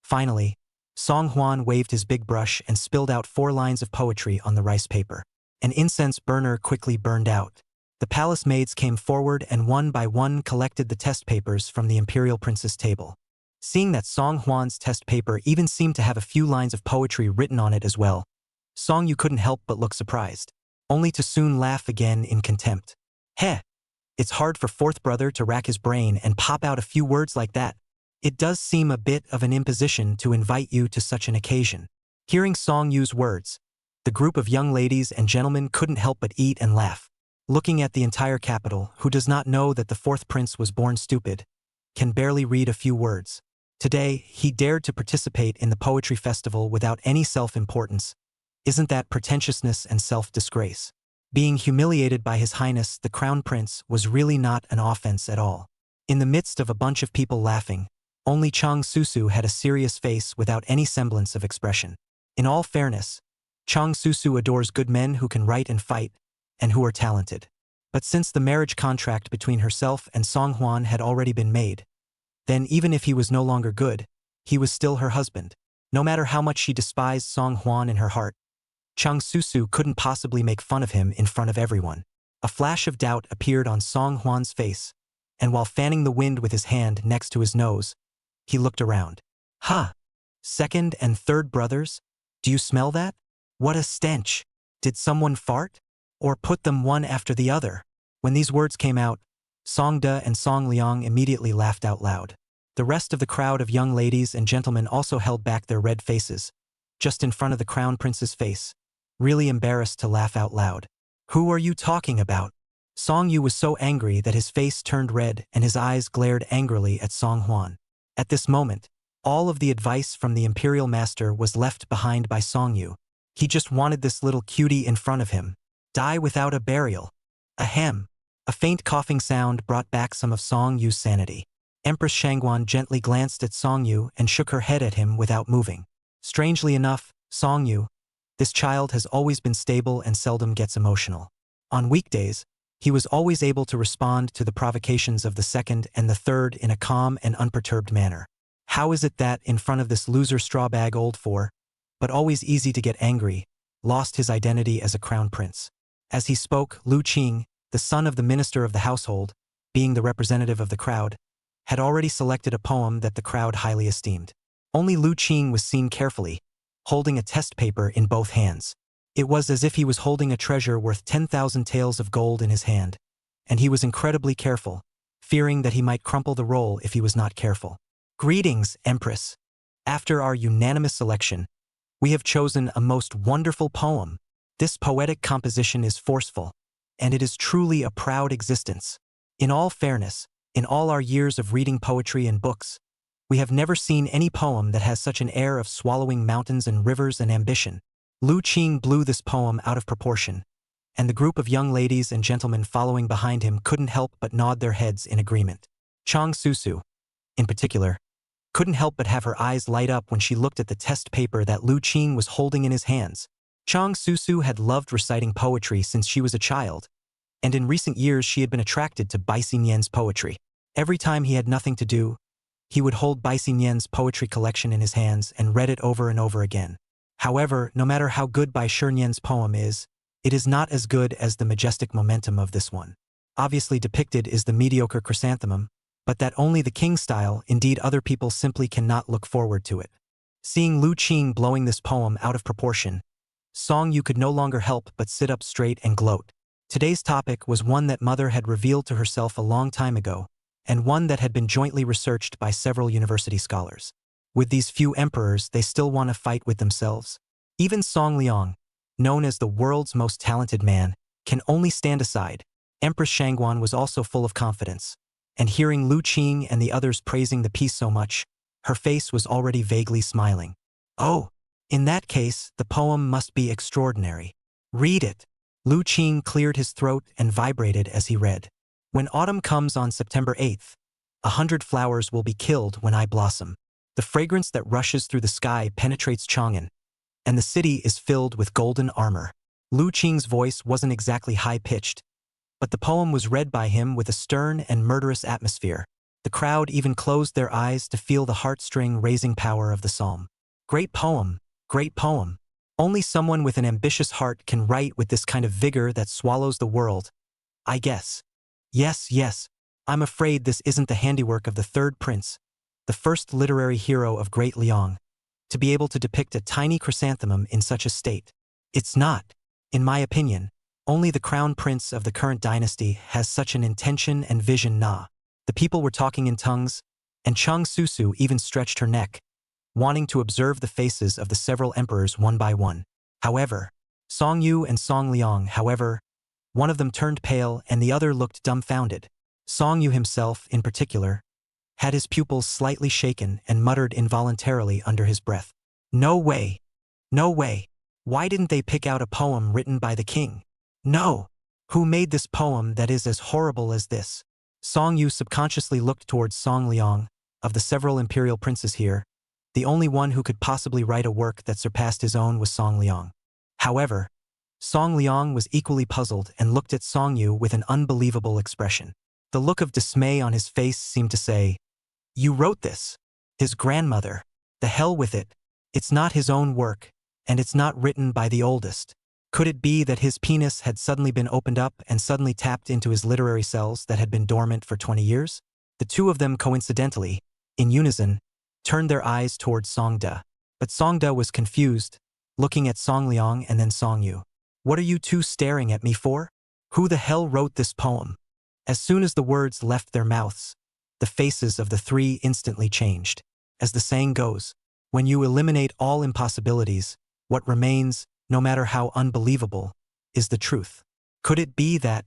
finally, Song Huan waved his big brush and spilled out 4 lines of poetry on the rice paper. An incense burner quickly burned out. The palace maids came forward and one by one collected the test papers from the imperial prince's table. Seeing that Song Huan's test paper even seemed to have a few lines of poetry written on it as well, Song Yu couldn't help but look surprised, only to soon laugh again in contempt. Heh! It's hard for fourth brother to rack his brain and pop out a few words like that. It does seem a bit of an imposition to invite you to such an occasion. Hearing Song Yu's words, the group of young ladies and gentlemen couldn't help but eat and laugh. Looking at the entire capital, who does not know that the fourth prince was born stupid, can barely read a few words. Today, he dared to participate in the poetry festival without any self-importance. Isn't that pretentiousness and self-disgrace? Being humiliated by His Highness the Crown Prince was really not an offense at all. In the midst of a bunch of people laughing, only Cheng Susu had a serious face without any semblance of expression. In all fairness, Cheng Susu adores good men who can write and fight, and who are talented. But since the marriage contract between herself and Song Huan had already been made, then even if he was no longer good, he was still her husband. No matter how much she despised Song Hwan in her heart, Cheng Susu couldn't possibly make fun of him in front of everyone. A flash of doubt appeared on Song Hwan's face, and while fanning the wind with his hand next to his nose, he looked around. Huh! Second and third brothers? Do you smell that? What a stench! Did someone fart? Or put them one after the other? When these words came out, Song De and Song Liang immediately laughed out loud. The rest of the crowd of young ladies and gentlemen also held back their red faces, just in front of the crown prince's face, really embarrassed to laugh out loud. Who are you talking about? Song Yu was so angry that his face turned red and his eyes glared angrily at Song Hwan. At this moment, all of the advice from the imperial master was left behind by Song Yu. He just wanted this little cutie in front of him. Die without a burial. Ahem. A faint coughing sound brought back some of Song Yu's sanity. Empress Shangguan gently glanced at Song Yu and shook her head at him without moving. Strangely enough, Song Yu, this child has always been stable and seldom gets emotional. On weekdays, he was always able to respond to the provocations of the second and the third in a calm and unperturbed manner. How is it that, in front of this loser strawbag old four, but always easy to get angry, lost his identity as a crown prince? As he spoke, Lu Qing, the son of the minister of the household, being the representative of the crowd, had already selected a poem that the crowd highly esteemed. Only Lu Qing was seen carefully, holding a test paper in both hands. It was as if he was holding a treasure worth 10,000 taels of gold in his hand, and he was incredibly careful, fearing that he might crumple the roll if he was not careful. Greetings, Empress. After our unanimous selection, we have chosen a most wonderful poem. This poetic composition is forceful, and it is truly a proud existence. In all fairness, in all our years of reading poetry and books, we have never seen any poem that has such an air of swallowing mountains and rivers and ambition. Lu Qing blew this poem out of proportion, and the group of young ladies and gentlemen following behind him couldn't help but nod their heads in agreement. Cheng Susu, in particular, couldn't help but have her eyes light up when she looked at the test paper that Lu Qing was holding in his hands. Cheng Susu had loved reciting poetry since she was a child, and in recent years she had been attracted to Bai Xinyan's poetry. Every time he had nothing to do, he would hold Bai Xinyan's poetry collection in his hands and read it over and over again. However, no matter how good Bai Xinyan's poem is, it is not as good as the majestic momentum of this one. Obviously depicted is the mediocre chrysanthemum, but that only the king style, indeed other people simply cannot look forward to it. Seeing Lu Qing blowing this poem out of proportion, Song Yu could no longer help but sit up straight and gloat. Today's topic was one that Mother had revealed to herself a long time ago, and one that had been jointly researched by several university scholars. With these few emperors, they still want to fight with themselves. Even Song Liang, known as the world's most talented man, can only stand aside. Empress Shangguan was also full of confidence, and hearing Lu Qing and the others praising the piece so much, her face was already vaguely smiling. Oh, in that case, the poem must be extraordinary. Read it. Lu Qing cleared his throat and vibrated as he read. When autumn comes on September 8th, 100 flowers will be killed when I blossom. The fragrance that rushes through the sky penetrates Chang'an, and the city is filled with golden armor. Lu Qing's voice wasn't exactly high-pitched, but the poem was read by him with a stern and murderous atmosphere. The crowd even closed their eyes to feel the heartstring-raising power of the psalm. Great poem, great poem. Only someone with an ambitious heart can write with this kind of vigor that swallows the world, I guess. Yes, I'm afraid this isn't the handiwork of the third prince, the first literary hero of Great Liang, to be able to depict a tiny chrysanthemum in such a state. It's not, in my opinion, only the crown prince of the current dynasty has such an intention and vision. The people were talking in tongues, and Cheng Susu even stretched her neck, wanting to observe the faces of the several emperors one by one. However, Song Yu and Song Liang, one of them turned pale and the other looked dumbfounded. Song Yu himself, in particular, had his pupils slightly shaken and muttered involuntarily under his breath. No way. No way. Why didn't they pick out a poem written by the king? No. Who made this poem that is as horrible as this? Song Yu subconsciously looked towards Song Liang. Of the several imperial princes here, the only one who could possibly write a work that surpassed his own was Song Liang. However, Song Liang was equally puzzled and looked at Song Yu with an unbelievable expression. The look of dismay on his face seemed to say, "You wrote this?" His grandmother. The hell with it. It's not his own work, and it's not written by the oldest. Could it be that his penis had suddenly been opened up and suddenly tapped into his literary cells that had been dormant for 20 years? The two of them coincidentally, in unison, turned their eyes towards Songda. But Songda was confused, looking at Song Liang and then Song Yu. What are you two staring at me for? Who the hell wrote this poem? As soon as the words left their mouths, the faces of the three instantly changed. As the saying goes, when you eliminate all impossibilities, what remains, no matter how unbelievable, is the truth. Could it be that?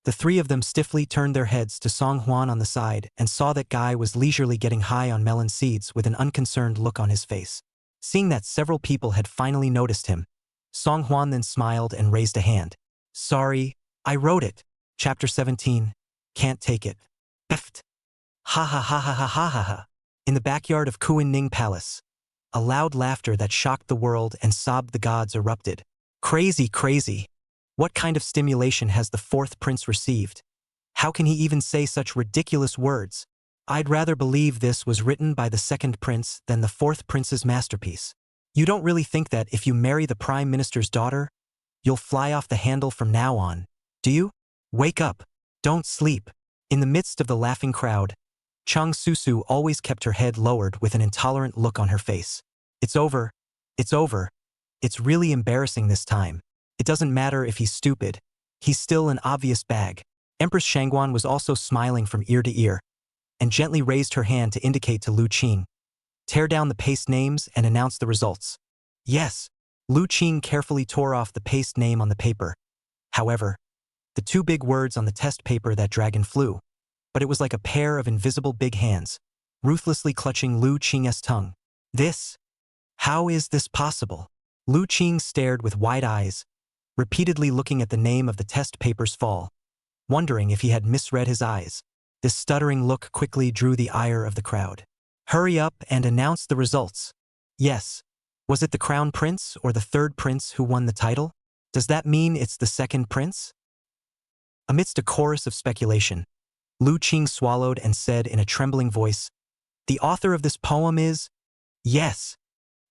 The three of them stiffly turned their heads to Song Huan on the side and saw that Guy was leisurely getting high on melon seeds with an unconcerned look on his face. Seeing that several people had finally noticed him, Song Huan then smiled and raised a hand. Sorry, I wrote it. Chapter 17. Can't take it. Peft. Ha ha ha ha ha ha ha ha. In the backyard of Kuan Ning Palace, a loud laughter that shocked the world and sobbed the gods erupted. Crazy, crazy. What kind of stimulation has the fourth prince received? How can he even say such ridiculous words? I'd rather believe this was written by the second prince than the fourth prince's masterpiece. You don't really think that if you marry the prime minister's daughter, you'll fly off the handle from now on, do you? Wake up. Don't sleep. In the midst of the laughing crowd, Cheng Susu always kept her head lowered with an intolerant look on her face. It's over. It's over. It's really embarrassing this time. It doesn't matter if he's stupid. He's still an obvious bag. Empress Shangguan was also smiling from ear to ear, and gently raised her hand to indicate to Lu Qing. Tear down the paste names and announce the results. Yes. Lu Qing carefully tore off the paste name on the paper. However, the two big words on the test paper that dragon flew, but it was like a pair of invisible big hands, ruthlessly clutching Lu Qing's tongue. This? How is this possible? Lu Qing stared with wide eyes, repeatedly looking at the name of the test paper's fall, wondering if he had misread his eyes. This stuttering look quickly drew the ire of the crowd. Hurry up and announce the results. Yes. Was it the crown prince or the third prince who won the title? Does that mean it's the second prince? Amidst a chorus of speculation, Lu Qing swallowed and said in a trembling voice, the author of this poem is? Yes.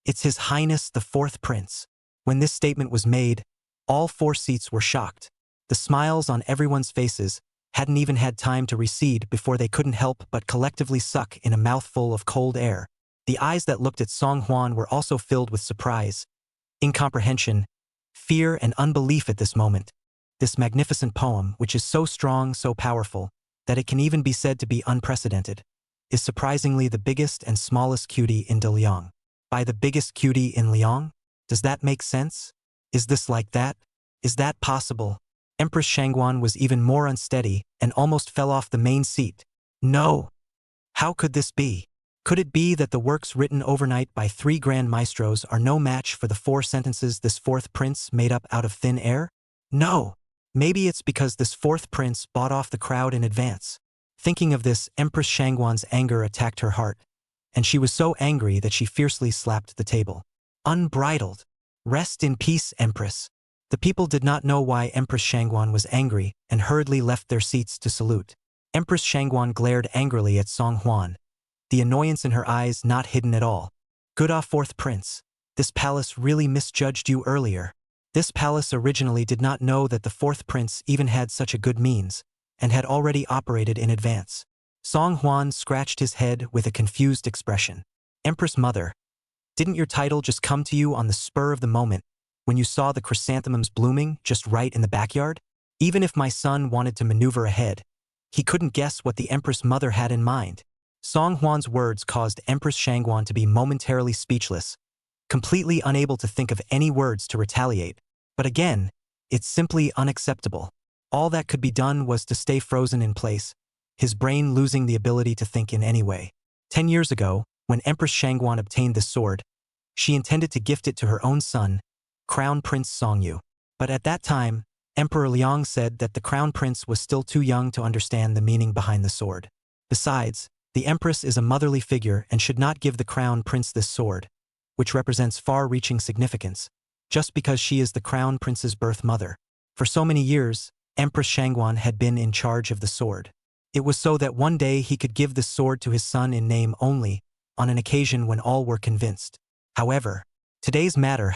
It's His Highness the Fourth Prince. When this statement was made, all four seats were shocked. The smiles on everyone's faces hadn't even had time to recede before they couldn't help but collectively suck in a mouthful of cold air. The eyes that looked at Song Huan were also filled with surprise, incomprehension, fear and unbelief at this moment. This magnificent poem, which is so strong, so powerful, that it can even be said to be unprecedented, is surprisingly the biggest and smallest cutie in De Liang. By the biggest cutie in Liang? Does that make sense? Is this like that? Is that possible? Empress Shangguan was even more unsteady and almost fell off the main seat. No! How could this be? Could it be that the works written overnight by three grand maestros are no match for the four sentences this fourth prince made up out of thin air? No! Maybe it's because this fourth prince bought off the crowd in advance. Thinking of this, Empress Shangguan's anger attacked her heart, and she was so angry that she fiercely slapped the table. Unbridled. Rest in peace, Empress. The people did not know why Empress Shangguan was angry and hurriedly left their seats to salute. Empress Shangguan glared angrily at Song Huan, the annoyance in her eyes not hidden at all. Good fourth prince. This palace really misjudged you earlier. This palace originally did not know that the fourth prince even had such a good means, and had already operated in advance. Song Huan scratched his head with a confused expression. Empress Mother, didn't your title just come to you on the spur of the moment, when you saw the chrysanthemums blooming just right in the backyard? Even if my son wanted to maneuver ahead, he couldn't guess what the Empress Mother had in mind. Song Huan's words caused Empress Shangguan to be momentarily speechless, completely unable to think of any words to retaliate. But again, it's simply unacceptable. All that could be done was to stay frozen in place, his brain losing the ability to think in any way. 10 years ago, when Empress Shangguan obtained this sword, she intended to gift it to her own son, Crown Prince Songyu. But at that time, Emperor Liang said that the Crown Prince was still too young to understand the meaning behind the sword. Besides, the Empress is a motherly figure and should not give the Crown Prince this sword, which represents far-reaching significance, just because she is the Crown Prince's birth mother. For so many years, Empress Shangguan had been in charge of the sword. It was so that one day he could give this sword to his son in name only, on an occasion when all were convinced. However, today's matter,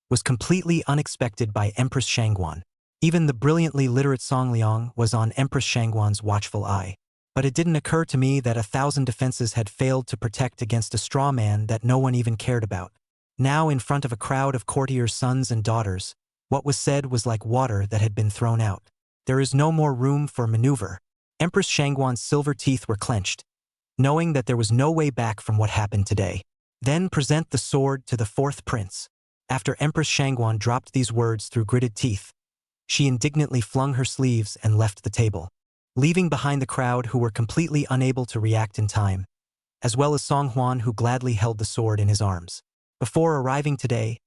was completely unexpected by Empress Shangguan. Even the brilliantly literate Song Liang was on Empress Shangguan's watchful eye. But it didn't occur to me that 1,000 defenses had failed to protect against a straw man that no one even cared about. Now, in front of a crowd of courtiers' sons and daughters, what was said was like water that had been thrown out. There is no more room for maneuver. Empress Shangguan's silver teeth were clenched, knowing that there was no way back from what happened today. Then present the sword to the fourth prince. After Empress Shangguan dropped these words through gritted teeth, she indignantly flung her sleeves and left the table, leaving behind the crowd who were completely unable to react in time, as well as Song Huan, who gladly held the sword in his arms. Before arriving today,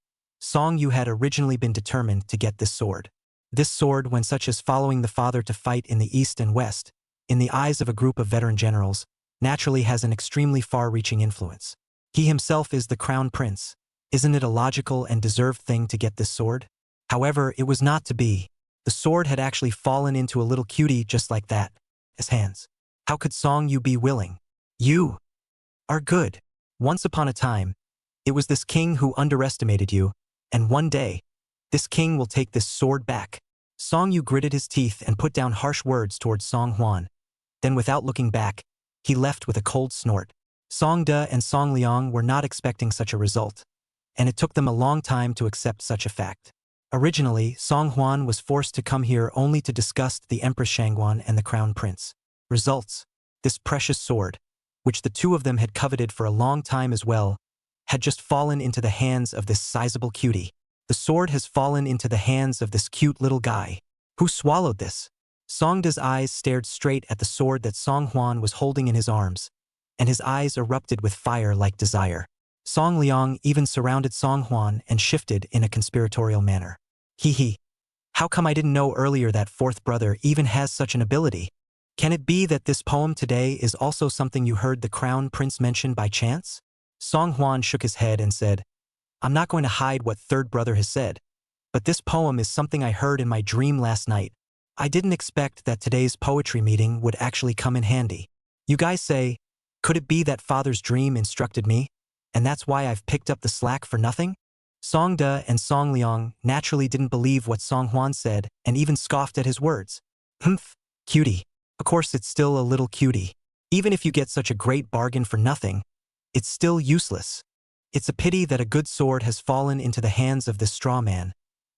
Song Yu had originally been determined to get this sword. This sword, when such as following the father to fight in the east and west, in the eyes of a group of veteran generals, naturally has an extremely far-reaching influence. He himself is the crown prince. Isn't it a logical and deserved thing to get this sword? However, it was not to be. The sword had actually fallen into a little cutie just like that, his hands. How could Song Yu be willing? You are good. Once upon a time, it was this king who underestimated you, and one day, this king will take this sword back. Song Yu gritted his teeth and put down harsh words towards Song Huan. Then, without looking back, he left with a cold snort. Song De and Song Liang were not expecting such a result, and it took them a long time to accept such a fact. Originally, Song Huan was forced to come here only to discuss the Empress Shangguan and the Crown Prince. Results: this precious sword, which the two of them had coveted for a long time as well, had just fallen into the hands of this sizable cutie. The sword has fallen into the hands of this cute little guy. Who swallowed this? Song De's eyes stared straight at the sword that Song Huan was holding in his arms, and his eyes erupted with fire-like desire. Song Liang even surrounded Song Huan and shifted in a conspiratorial manner. Hee. How come I didn't know earlier that fourth brother even has such an ability? Can it be that this poem today is also something you heard the Crown Prince mention by chance? Song Huan shook his head and said, I'm not going to hide what third brother has said, but this poem is something I heard in my dream last night. I didn't expect that today's poetry meeting would actually come in handy. You guys say, could it be that father's dream instructed me, and that's why I've picked up the slack for nothing? Song De and Song Liang naturally didn't believe what Song Huan said and even scoffed at his words. Humph, cutie. Of course it's still a little cutie. Even if you get such a great bargain for nothing, it's still useless. It's a pity that a good sword has fallen into the hands of this straw man.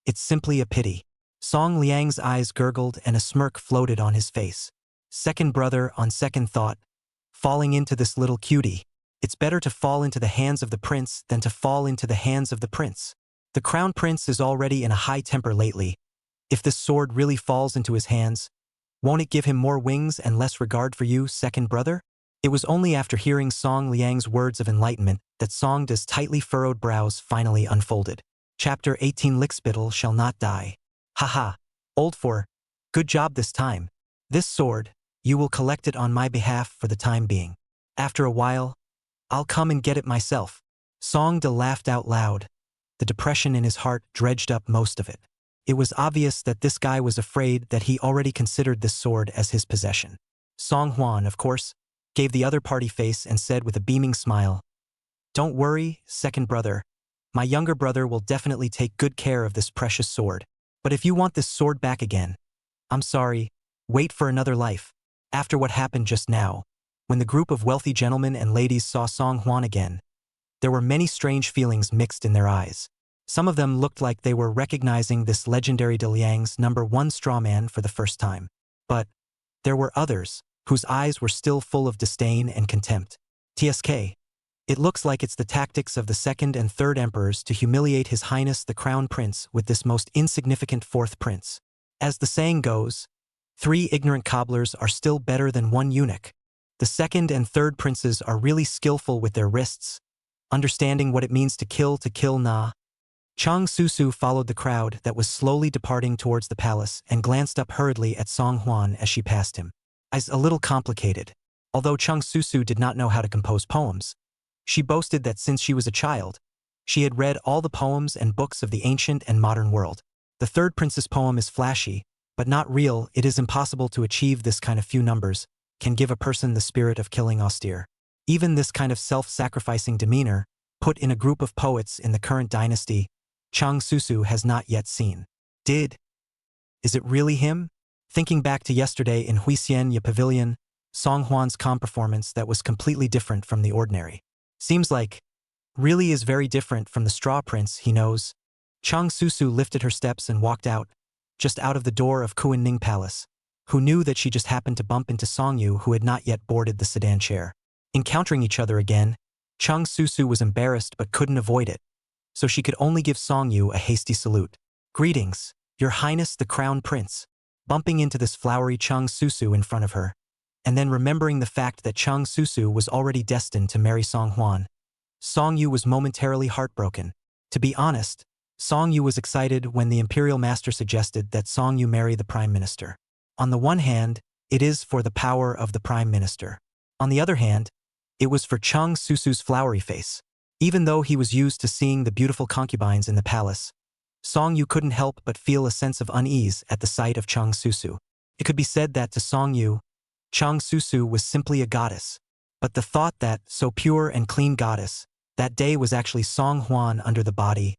It's simply a pity. Song Liang's eyes gurgled and a smirk floated on his face. Second brother, on second thought, falling into this little cutie. It's better to fall into the hands of the prince than to fall into the hands of the prince. The crown prince is already in a high temper lately. If this sword really falls into his hands, won't it give him more wings and less regard for you, second brother? It was only after hearing Song Liang's words of enlightenment that Song De's tightly furrowed brows finally unfolded. Chapter 18 Lickspittle shall not die. Haha. Old for. Good job this time. This sword, you will collect it on my behalf for the time being. After a while, I'll come and get it myself. Song De laughed out loud. The depression in his heart dredged up most of it. It was obvious that this guy was afraid that he already considered this sword as his possession. Song Huan, of course, gave the other party face and said with a beaming smile, Don't worry, second brother. My younger brother will definitely take good care of this precious sword. But if you want this sword back again, I'm sorry, wait for another life. After what happened just now, when the group of wealthy gentlemen and ladies saw Song Huan again, there were many strange feelings mixed in their eyes. Some of them looked like they were recognizing this legendary De Liang's #1 strawman for the first time. But there were others whose eyes were still full of disdain and contempt. TSK. It looks like it's the tactics of the second and third emperors to humiliate His Highness the Crown Prince with this most insignificant fourth prince. As the saying goes, 3 ignorant cobblers are still better than 1 eunuch. The second and third princes are really skillful with their wrists, understanding what it means to kill na. Cheng Susu followed the crowd that was slowly departing towards the palace and glanced up hurriedly at Song Huan as she passed him. As a little complicated. Although Cheng Susu did not know how to compose poems, she boasted that since she was a child, she had read all the poems and books of the ancient and modern world. The third prince's poem is flashy, but not real. It is impossible to achieve this kind of few numbers, can give a person the spirit of killing austere. Even this kind of self-sacrificing demeanor, put in a group of poets in the current dynasty, Cheng Susu has not yet seen. Is it really him? Thinking back to yesterday in Huisienya Pavilion, Song Huan's calm performance that was completely different from the ordinary. Seems like, really is very different from the straw prince he knows. Cheng Susu lifted her steps and walked out, just out of the door of Kuan Ning Palace, who knew that she just happened to bump into Song Yu, who had not yet boarded the sedan chair. Encountering each other again, Cheng Susu was embarrassed but couldn't avoid it, so she could only give Song Yu a hasty salute. "Greetings, Your Highness the Crown Prince." Bumping into this flowery Cheng Susu in front of her, and then remembering the fact that Cheng Susu was already destined to marry Song Huan, Song Yu was momentarily heartbroken. To be honest, Song Yu was excited when the imperial master suggested that Song Yu marry the prime minister. On the one hand, it is for the power of the prime minister. On the other hand, it was for Cheng Susu's flowery face. Even though he was used to seeing the beautiful concubines in the palace, Song Yu couldn't help but feel a sense of unease at the sight of Cheng Susu. It could be said that to Song Yu, Cheng Susu was simply a goddess. But the thought that so pure and clean goddess, that day was actually Song Huan under the body.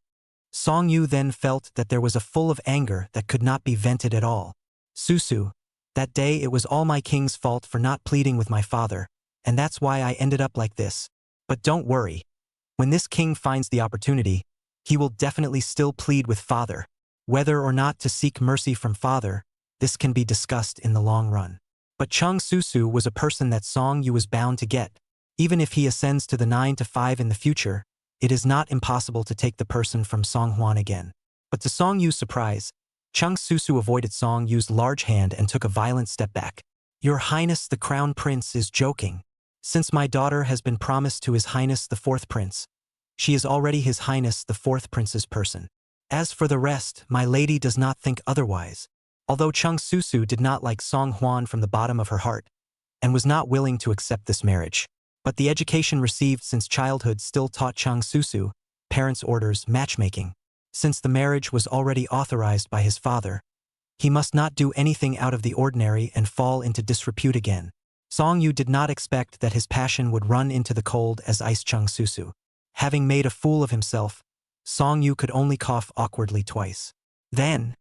Song Yu then felt that there was a full of anger that could not be vented at all. "Susu, that day it was all my king's fault for not pleading with my father, and that's why I ended up like this. But don't worry. When this king finds the opportunity, he will definitely still plead with father. Whether or not to seek mercy from father, this can be discussed in the long run." But Cheng Susu was a person that Song Yu was bound to get. Even if he ascends to the 9 to 5 in the future, it is not impossible to take the person from Song Huan again. But to Song Yu's surprise, Cheng Susu avoided Song Yu's large hand and took a violent step back. "Your Highness the Crown Prince is joking. Since my daughter has been promised to His Highness the 4th Prince, she is already His Highness the 4th Prince's person. As for the rest, my lady does not think otherwise." Although Cheng Susu did not like Song Huan from the bottom of her heart, and was not willing to accept this marriage, but the education received since childhood still taught Cheng Susu, parents' orders, matchmaking. Since the marriage was already authorized by his father, he must not do anything out of the ordinary and fall into disrepute again. Song Yu did not expect that his passion would run into the cold as ice. Cheng Susu. Having made a fool of himself, Song Yu could only cough awkwardly twice. "Then,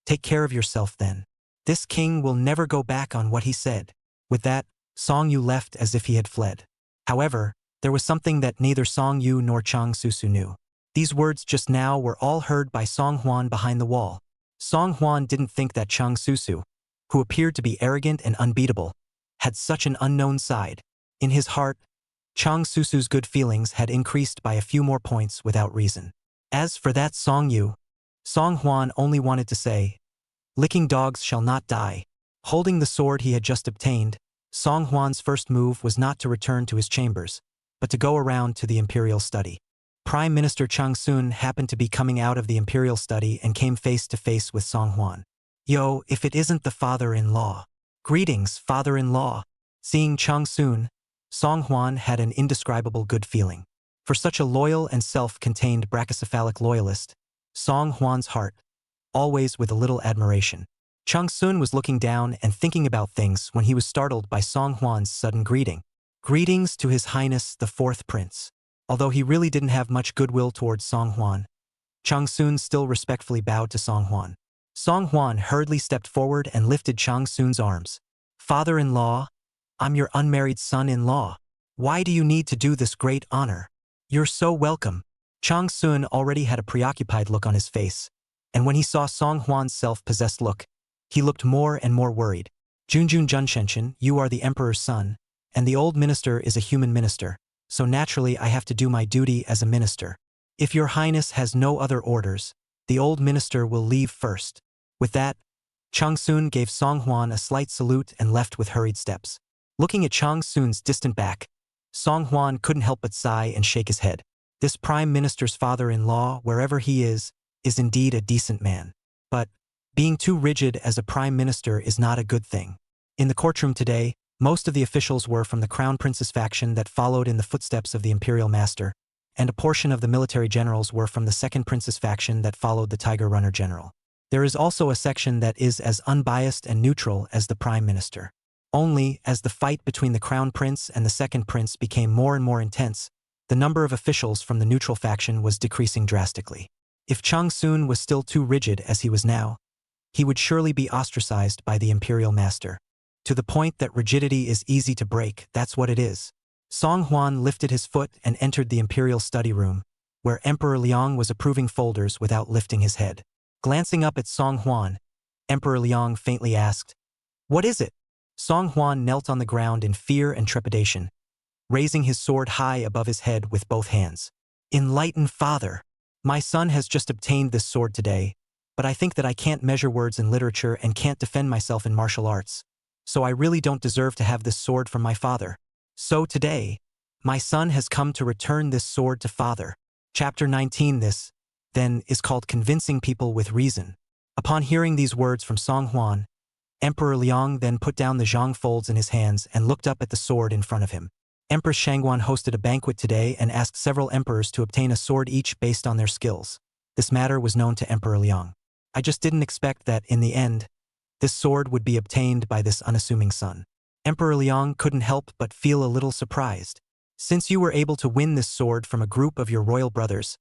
take care of yourself then. This king will never go back on what he said." With that, Song Yu left as if he had fled. However, there was something that neither Song Yu nor Cheng Susu knew. These words just now were all heard by Song Huan behind the wall. Song Huan didn't think that Cheng Susu, who appeared to be arrogant and unbeatable, had such an unknown side. In his heart, Cheng Susu's good feelings had increased by a few more points without reason. As for that Song Yu, Song Huan only wanted to say, "Licking dogs shall not die." Holding the sword he had just obtained, Song Huan's first move was not to return to his chambers, but to go around to the imperial study. Prime Minister Chang Sun happened to be coming out of the imperial study and came face to face with Song Huan. "Yo, if it isn't the father-in-law." "Greetings, father-in-law." Seeing Chang Sun, Song Huan had an indescribable good feeling. For such a loyal and self-contained brachycephalic loyalist, Song Huan's heart, always with a little admiration. Chang Sun was looking down and thinking about things when he was startled by Song Huan's sudden greeting. "Greetings to His Highness the 4th Prince." Although he really didn't have much goodwill towards Song Huan, Chang Sun still respectfully bowed to Song Huan. Song Huan hurriedly stepped forward and lifted Chang Sun's arms. "Father-in-law, I'm your unmarried son-in-law. Why do you need to do this great honor? You're so welcome." Chang Sun already had a preoccupied look on his face, and when he saw Song Huan's self-possessed look, he looked more and more worried. "Junjun Junshenchen, you are the emperor's son, and the old minister is a human minister, so naturally I have to do my duty as a minister. If your highness has no other orders, the old minister will leave first." With that, Chang Sun gave Song Huan a slight salute and left with hurried steps. Looking at Chang Sun's distant back, Song Huan couldn't help but sigh and shake his head. This prime minister's father-in-law, wherever he is indeed a decent man. But being too rigid as a prime minister is not a good thing. In the courtroom today, most of the officials were from the Crown Prince's faction that followed in the footsteps of the Imperial Master, and a portion of the military generals were from the Second Prince's faction that followed the Tiger Runner General. There is also a section that is as unbiased and neutral as the Prime Minister. Only, as the fight between the crown prince and the second prince became more and more intense, the number of officials from the neutral faction was decreasing drastically. If Cheng Susu was still too rigid as he was now, he would surely be ostracized by the imperial master. To the point that rigidity is easy to break, that's what it is. Song Huan lifted his foot and entered the imperial study room, where Emperor Liang was approving folders without lifting his head. Glancing up at Song Huan, Emperor Liang faintly asked, "What is it?" Song Huan knelt on the ground in fear and trepidation, raising his sword high above his head with both hands. "Enlightened father, my son has just obtained this sword today, but I think that I can't measure words in literature and can't defend myself in martial arts, so I really don't deserve to have this sword from my father. So today, my son has come to return this sword to father." Chapter 19. This, then, is called Convincing People with Reason. Upon hearing these words from Song Huan, Emperor Liang then put down the zhang folds in his hands and looked up at the sword in front of him. Empress Shangguan hosted a banquet today and asked several emperors to obtain a sword each based on their skills. This matter was known to Emperor Liang. "I just didn't expect that, in the end, this sword would be obtained by this unassuming son." Emperor Liang couldn't help but feel a little surprised. "Since you were able to win this sword from a group of your royal brothers,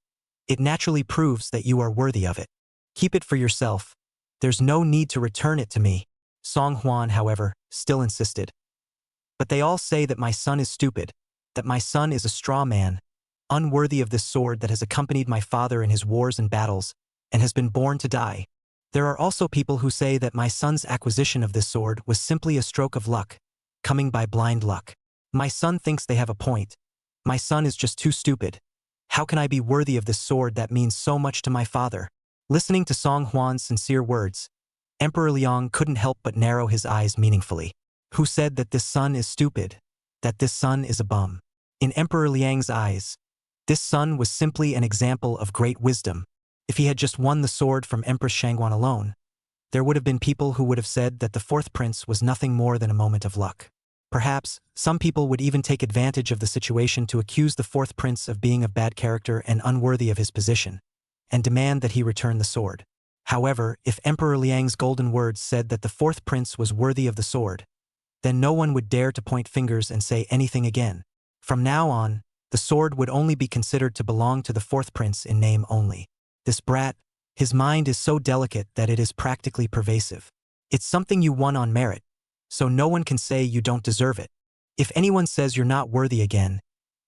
it naturally proves that you are worthy of it. Keep it for yourself. There's no need to return it to me." Song Huan, however, still insisted. "But they all say that my son is stupid, that my son is a straw man, unworthy of this sword that has accompanied my father in his wars and battles, and has been born to die. There are also people who say that my son's acquisition of this sword was simply a stroke of luck, coming by blind luck. My son thinks they have a point. My son is just too stupid. How can I be worthy of this sword that means so much to my father?" Listening to Song Huan's sincere words, Emperor Liang couldn't help but narrow his eyes meaningfully. Who said that this son is stupid? That this son is a bum? In Emperor Liang's eyes, this son was simply an example of great wisdom. If he had just won the sword from Empress Shangguan alone, there would have been people who would have said that the fourth prince was nothing more than a moment of luck. Perhaps, some people would even take advantage of the situation to accuse the fourth prince of being of bad character and unworthy of his position, and demand that he return the sword. However, if Emperor Liang's golden words said that the fourth prince was worthy of the sword, then no one would dare to point fingers and say anything again. From now on, the sword would only be considered to belong to the fourth prince in name only. This brat, his mind is so delicate that it is practically pervasive. It's something you won on merit, so no one can say you don't deserve it. If anyone says you're not worthy again,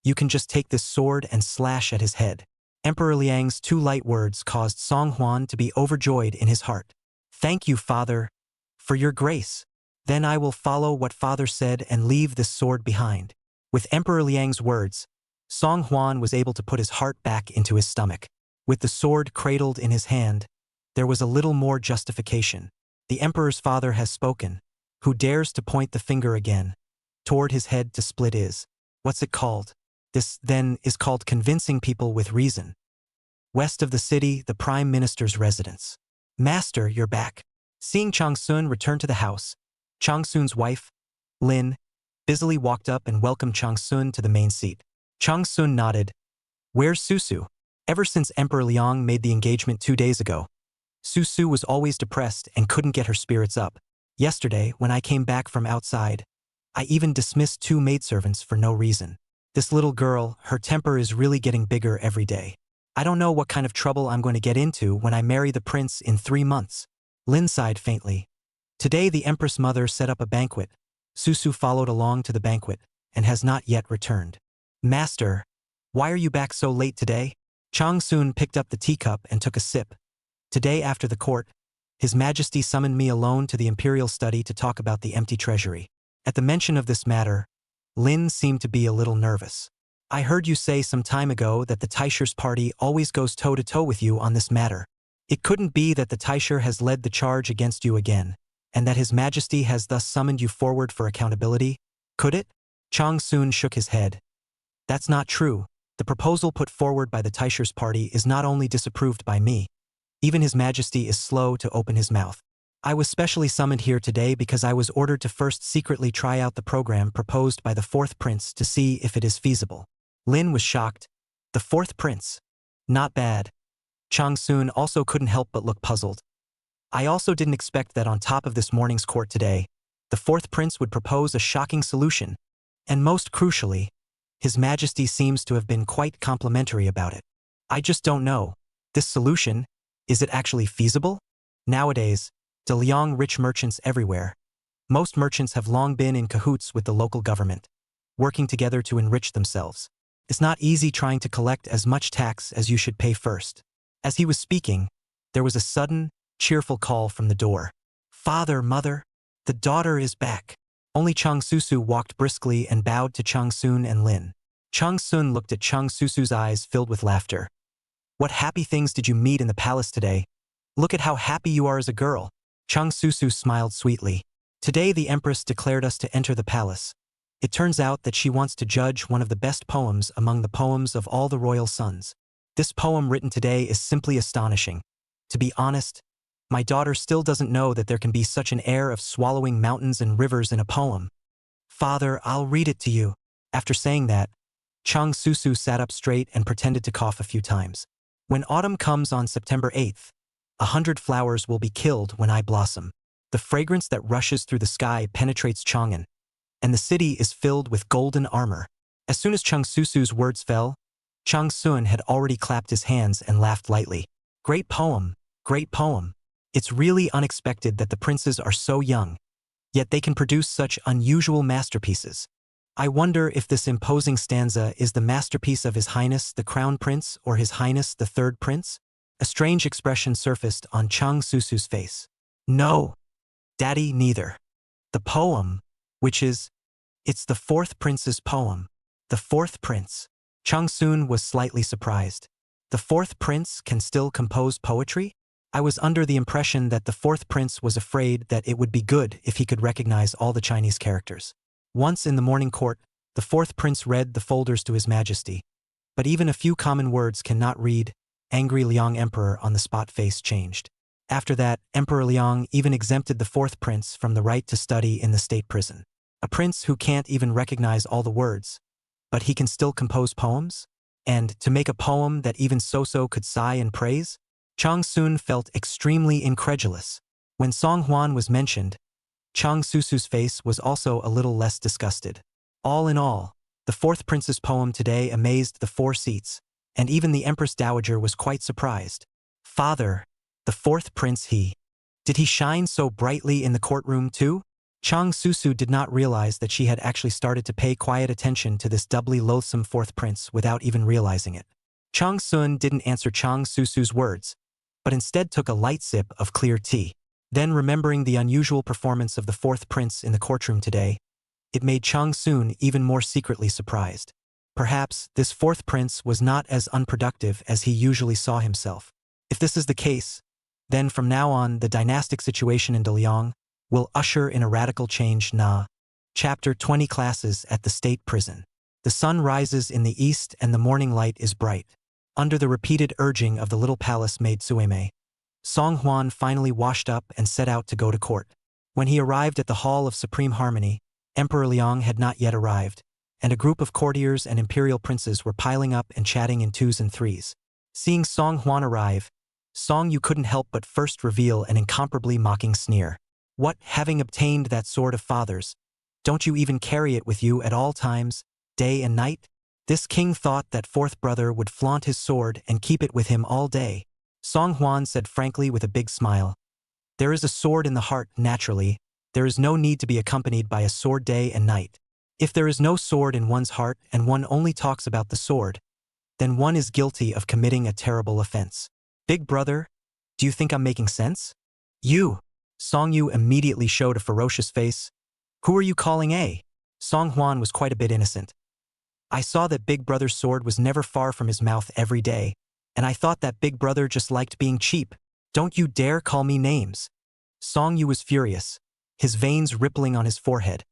you can just take this sword and slash at his head. Emperor Liang's two light words caused Song Huan to be overjoyed in his heart. "Thank you, father, for your grace. Then I will follow what father said and leave this sword behind." With Emperor Liang's words, Song Huan was able to put his heart back into his stomach. With the sword cradled in his hand, there was a little more justification. The emperor's father has spoken. Who dares to point the finger again? Toward his head to split is. What's it called? This, then, is called Convincing People with Reason. West of the city, the prime minister's residence. "Master, you're back." Seeing Cheng Susu return to the house, Cheng Susu's wife, Lin, busily walked up and welcomed Cheng Susu to the main seat. Cheng Susu nodded. "Where's Susu?" Ever since Emperor Liang made the engagement 2 days ago, Susu was always depressed and couldn't get her spirits up. Yesterday, when I came back from outside, I even dismissed 2 maidservants for no reason. This little girl, her temper is really getting bigger every day. I don't know what kind of trouble I'm going to get into when I marry the prince in 3 months. Lin sighed faintly. Today the empress mother set up a banquet. Susu followed along to the banquet and has not yet returned. "Master, why are you back so late today?" Cheng Susu picked up the teacup and took a sip. "Today after the court, His Majesty summoned me alone to the imperial study to talk about the empty treasury. At the mention of this matter, Lin seemed to be a little nervous. "I heard you say some time ago that the Tigress party always goes toe-to-toe with you on this matter. It couldn't be that the Tigress has led the charge against you again, and that His Majesty has thus summoned you forward for accountability? Could it?" Cheng Susu shook his head. "That's not true. The proposal put forward by the Tigress party is not only disapproved by me. Even His Majesty is slow to open his mouth. I was specially summoned here today because I was ordered to first secretly try out the program proposed by the fourth prince to see if it is feasible." Lin was shocked. The fourth prince? Not bad. Cheng Susu also couldn't help but look puzzled. "I also didn't expect that on top of this morning's court today, the fourth prince would propose a shocking solution, and most crucially, His Majesty seems to have been quite complimentary about it. I just don't know. This solution, is it actually feasible? Nowadays, De Liang rich merchants everywhere. Most merchants have long been in cahoots with the local government, working together to enrich themselves. It's not easy trying to collect as much tax as you should pay first. As he was speaking, there was a sudden, cheerful call from the door. Father, mother, the daughter is back. Only Cheng Susu walked briskly and bowed to Cheng Sun and Lin. Cheng Sun looked at Cheng Susu's eyes filled with laughter. What happy things did you meet in the palace today? Look at how happy you are as a girl. Cheng Susu smiled sweetly. Today the Empress declared us to enter the palace. It turns out that she wants to judge one of the best poems among the poems of all the royal sons. This poem written today is simply astonishing. To be honest, my daughter still doesn't know that there can be such an air of swallowing mountains and rivers in a poem. Father, I'll read it to you. After saying that, Cheng Susu sat up straight and pretended to cough a few times. When autumn comes on September 8th, 100 flowers will be killed when I blossom. The fragrance that rushes through the sky penetrates Chang'an, and the city is filled with golden armor. As soon as Cheng Susu's words fell, Cheng Sun had already clapped his hands and laughed lightly. Great poem, great poem. It's really unexpected that the princes are so young, yet they can produce such unusual masterpieces. I wonder if this imposing stanza is the masterpiece of His Highness the Crown Prince or His Highness the Third Prince? A strange expression surfaced on Cheng Susu's face. No, Daddy, neither. The poem, it's the fourth prince's poem. The fourth prince. Cheng Sun was slightly surprised. The fourth prince can still compose poetry? I was under the impression that the fourth prince was afraid that it would be good if he could recognize all the Chinese characters. Once in the morning court, the fourth prince read the folders to His Majesty. But even a few common words cannot read. Angry Liang Emperor on the spot face changed. After that, Emperor Liang even exempted the fourth prince from the right to study in the state prison. A prince who can't even recognize all the words, but he can still compose poems? And to make a poem that even So-So could sigh and praise? Cheng Sun felt extremely incredulous. When Song Huan was mentioned, Cheng Susu's face was also a little less disgusted. All in all, the fourth prince's poem today amazed the four seats, and even the Empress Dowager was quite surprised. Father, the fourth prince did he shine so brightly in the courtroom too? Cheng Susu did not realize that she had actually started to pay quiet attention to this doubly loathsome fourth prince without even realizing it. Cheng Sun didn't answer Cheng Susu's words, but instead took a light sip of clear tea. Then, remembering the unusual performance of the fourth prince in the courtroom today, it made Cheng Sun even more secretly surprised. Perhaps this fourth prince was not as unproductive as he usually saw himself. If this is the case, then from now on the dynastic situation in De Liang will usher in a radical change. Chapter 20 Classes at the State Prison. The sun rises in the east and the morning light is bright. Under the repeated urging of the little palace maid Suimei, Song Huan finally washed up and set out to go to court. When he arrived at the Hall of Supreme Harmony, Emperor Liang had not yet arrived, and a group of courtiers and imperial princes were piling up and chatting in twos and threes. Seeing Song Huan arrive, Song Yu couldn't help but first reveal an incomparably mocking sneer. What, having obtained that sword of father's, don't you even carry it with you at all times, day and night? This king thought that fourth brother would flaunt his sword and keep it with him all day. Song Huan said frankly with a big smile. There is a sword in the heart, naturally. There is no need to be accompanied by a sword day and night. If there is no sword in one's heart and one only talks about the sword, then one is guilty of committing a terrible offense. Big brother, do you think I'm making sense? You. Song Yu immediately showed a ferocious face. Who are you calling a? Song Huan was quite a bit innocent. I saw that Big Brother's sword was never far from his mouth every day, and I thought that Big Brother just liked being cheap. Don't you dare call me names. Song Yu was furious, his veins rippling on his forehead,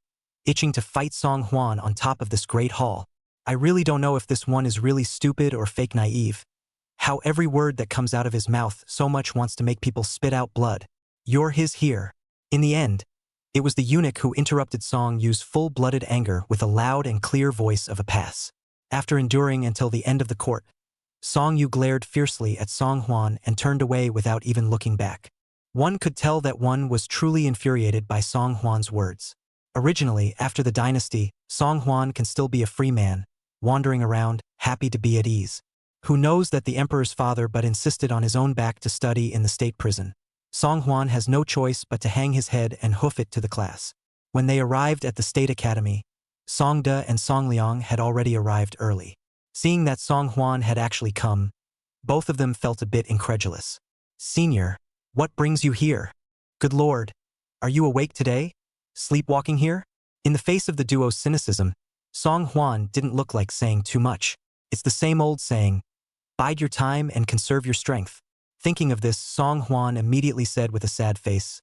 itching to fight Song Huan on top of this great hall. I really don't know if this one is really stupid or fake naive. How every word that comes out of his mouth so much wants to make people spit out blood. You're his here. In the end, it was the eunuch who interrupted Song Yu's full-blooded anger with a loud and clear voice of a pass. After enduring until the end of the court, Song Yu glared fiercely at Song Huan and turned away without even looking back. One could tell that one was truly infuriated by Song Huan's words. Originally, after the dynasty, Song Huan can still be a free man, wandering around, happy to be at ease. Who knows that the emperor's father but insisted on his own back to study in the state prison. Song Huan has no choice but to hang his head and hoof it to the class. When they arrived at the state academy, Song De and Song Liang had already arrived early. Seeing that Song Huan had actually come, both of them felt a bit incredulous. Senior, what brings you here? Good lord, are you awake today? Sleepwalking here? In the face of the duo's cynicism, Song Huan didn't look like saying too much. It's the same old saying, bide your time and conserve your strength. Thinking of this, Song Huan immediately said with a sad face,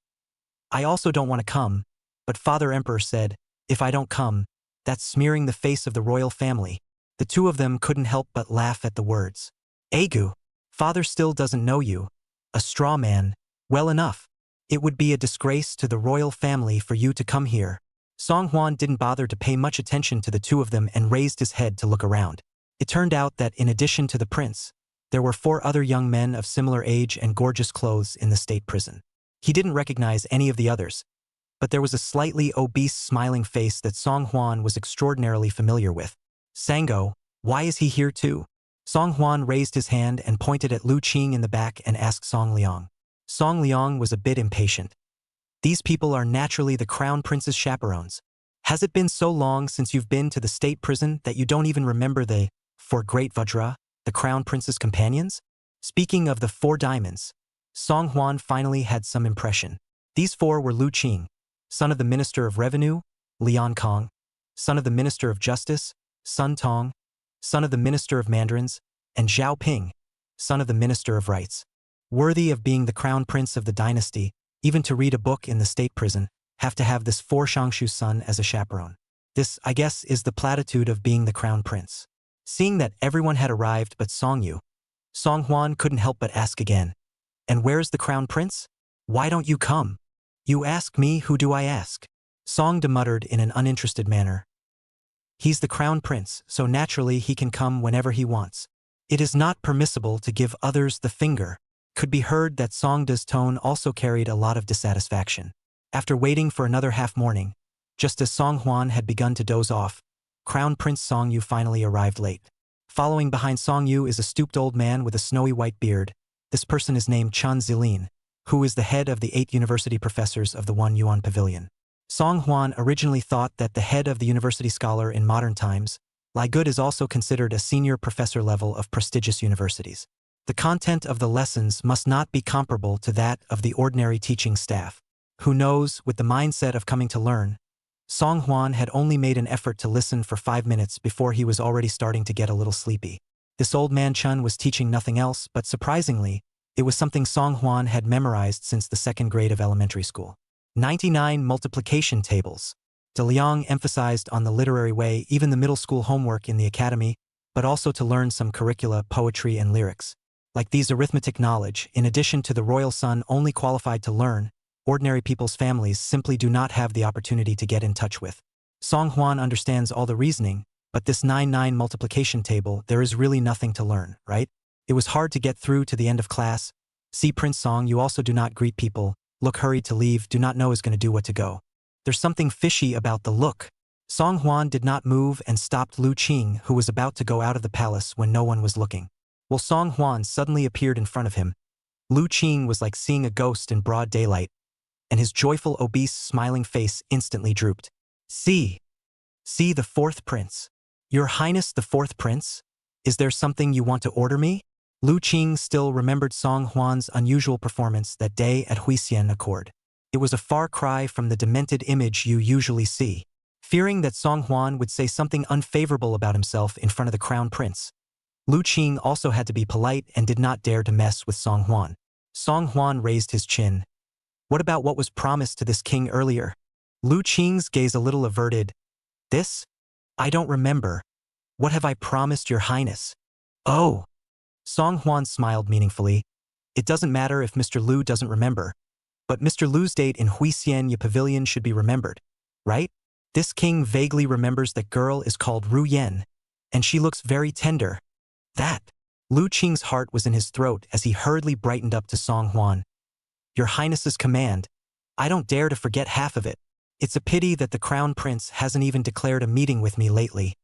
I also don't want to come, but Father Emperor said, if I don't come, that's smearing the face of the royal family. The two of them couldn't help but laugh at the words. Agu, Father still doesn't know you. A straw man, well enough. It would be a disgrace to the royal family for you to come here. Song Huan didn't bother to pay much attention to the two of them and raised his head to look around. It turned out that in addition to the prince, there were 4 other young men of similar age and gorgeous clothes in the state prison. He didn't recognize any of the others, but there was a slightly obese smiling face that Song Huan was extraordinarily familiar with. Sango, why is he here too? Song Huan raised his hand and pointed at Lu Qing in the back and asked Song Liang. Song Liang was a bit impatient. These people are naturally the crown prince's chaperones. Has it been so long since you've been to the state prison that you don't even remember the 4 great Vajra, the crown prince's companions? Speaking of the 4 diamonds, Song Huan finally had some impression. These 4 were Lu Qing, son of the Minister of Revenue, Lian Kong, son of the Minister of Justice, Sun Tong, son of the Minister of Mandarins, and Zhao Ping, son of the Minister of Rights. Worthy of being the crown prince of the dynasty, even to read a book in the state prison, have to have this 4 Shangshu son as a chaperone. This, I guess, is the platitude of being the crown prince. Seeing that everyone had arrived but Song Yu, Song Huan couldn't help but ask again, and where's the crown prince? Why don't you come? You ask me, who do I ask? Song De muttered in an uninterested manner. He's the crown prince, so naturally he can come whenever he wants. It is not permissible to give others the finger. Could be heard that Song De's tone also carried a lot of dissatisfaction. After waiting for another half-morning, just as Song Huan had begun to doze off, Crown Prince Song Yu finally arrived late. Following behind Song Yu is a stooped old man with a snowy white beard. This person is named Chan Zilin, who is the head of the 8 university professors of the One Yuan Pavilion. Song Huan originally thought that the head of the university scholar in modern times, Lai Good, is also considered a senior professor level of prestigious universities. The content of the lessons must not be comparable to that of the ordinary teaching staff. Who knows, with the mindset of coming to learn, Song Huan had only made an effort to listen for 5 minutes before he was already starting to get a little sleepy. This old man Chun was teaching nothing else, but surprisingly, it was something Song Huan had memorized since the 2nd grade of elementary school. 99 multiplication tables. De Liang emphasized on the literary way, even the middle school homework in the academy, but also to learn some curricula, poetry, and lyrics. Like these arithmetic knowledge, in addition to the royal son only qualified to learn, ordinary people's families simply do not have the opportunity to get in touch with. Song Huan understands all the reasoning, but this 99 multiplication table, there is really nothing to learn, right? It was hard to get through to the end of class. See Prince Song, you also do not greet people, look hurried to leave, do not know is going to do what to go. There's something fishy about the look. Song Huan did not move and stopped Lu Qing, who was about to go out of the palace when no one was looking. While Song Huan suddenly appeared in front of him, Lu Qing was like seeing a ghost in broad daylight, and his joyful, obese, smiling face instantly drooped. See the 4th prince. Your Highness the 4th prince? Is there something you want to order me? Lu Qing still remembered Song Huan's unusual performance that day at Huixian Accord. It was a far cry from the demented image you usually see. Fearing that Song Huan would say something unfavorable about himself in front of the crown prince, Lu Qing also had to be polite and did not dare to mess with Song Huan. Song Huan raised his chin. What about what was promised to this king earlier? Lu Qing's gaze a little averted. This? I don't remember. What have I promised your highness? Oh. Song Huan smiled meaningfully. It doesn't matter if Mr. Lu doesn't remember, but Mr. Lu's date in Huixian Pavilion should be remembered, right? This king vaguely remembers that girl is called Ru Yen, and she looks very tender. That. Lu Qing's heart was in his throat as he hurriedly brightened up to Song Huan. Your Highness's command. I don't dare to forget half of it. It's a pity that the Crown Prince hasn't even declared a meeting with me lately,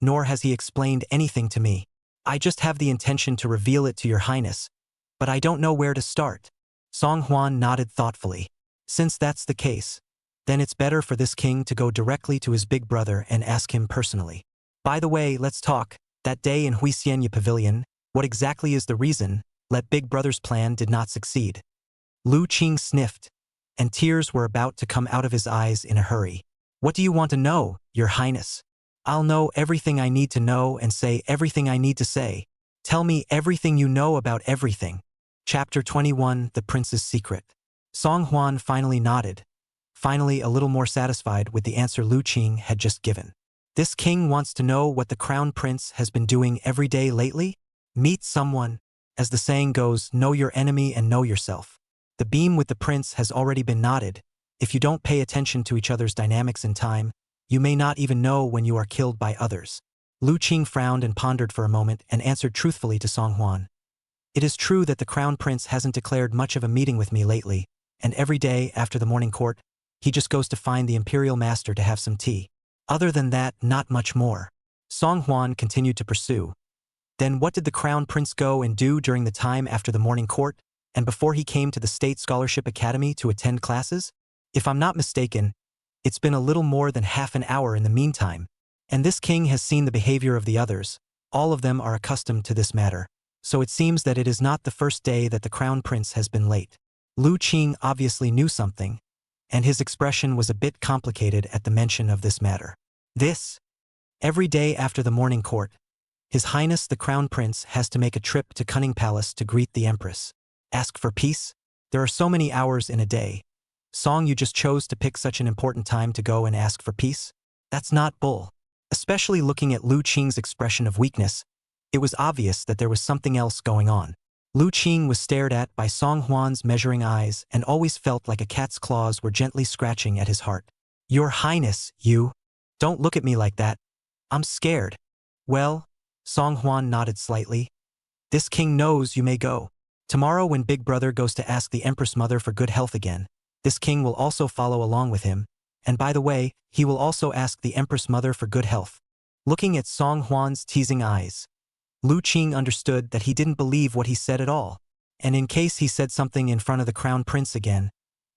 nor has he explained anything to me. I just have the intention to reveal it to your Highness, but I don't know where to start. Song Huan nodded thoughtfully. Since that's the case, then it's better for this king to go directly to his big brother and ask him personally. By the way, let's talk. That day in Huixianya Pavilion, what exactly is the reason let Big Brother's plan did not succeed? Lu Qing sniffed, and tears were about to come out of his eyes in a hurry. What do you want to know, your Highness? I'll know everything I need to know and say everything I need to say. Tell me everything you know about everything. Chapter 21, The Prince's Secret. Song Huan finally nodded, finally a little more satisfied with the answer Lu Qing had just given. This king wants to know what the Crown Prince has been doing every day lately? Meet someone. As the saying goes, know your enemy and know yourself. The beam with the prince has already been knotted. If you don't pay attention to each other's dynamics in time, you may not even know when you are killed by others. Lu Qing frowned and pondered for a moment and answered truthfully to Song Huan. It is true that the Crown Prince hasn't declared much of a meeting with me lately, and every day after the morning court, he just goes to find the imperial master to have some tea. Other than that, not much more. Song Huan continued to pursue. Then what did the Crown Prince go and do during the time after the morning court, and before he came to the State Scholarship Academy to attend classes? If I'm not mistaken, it's been a little more than half an hour in the meantime, and this king has seen the behavior of the others. All of them are accustomed to this matter, so it seems that it is not the first day that the Crown Prince has been late. Lu Qing obviously knew something, and his expression was a bit complicated at the mention of this matter. Every day after the morning court, His Highness the Crown Prince has to make a trip to Cunning Palace to greet the Empress. Ask for peace? There are so many hours in a day. Song, you just chose to pick such an important time to go and ask for peace? That's not bull. Especially looking at Lu Qing's expression of weakness, it was obvious that there was something else going on. Lu Qing was stared at by Song Huan's measuring eyes and always felt like a cat's claws were gently scratching at his heart. Your Highness, you. Don't look at me like that. I'm scared. Well, Song Huan nodded slightly. This king knows you may go. Tomorrow when Big Brother goes to ask the Empress Mother for good health again, this king will also follow along with him, and by the way, he will also ask the Empress Mother for good health. Looking at Song Huan's teasing eyes, Lu Qing understood that he didn't believe what he said at all, and in case he said something in front of the Crown Prince again,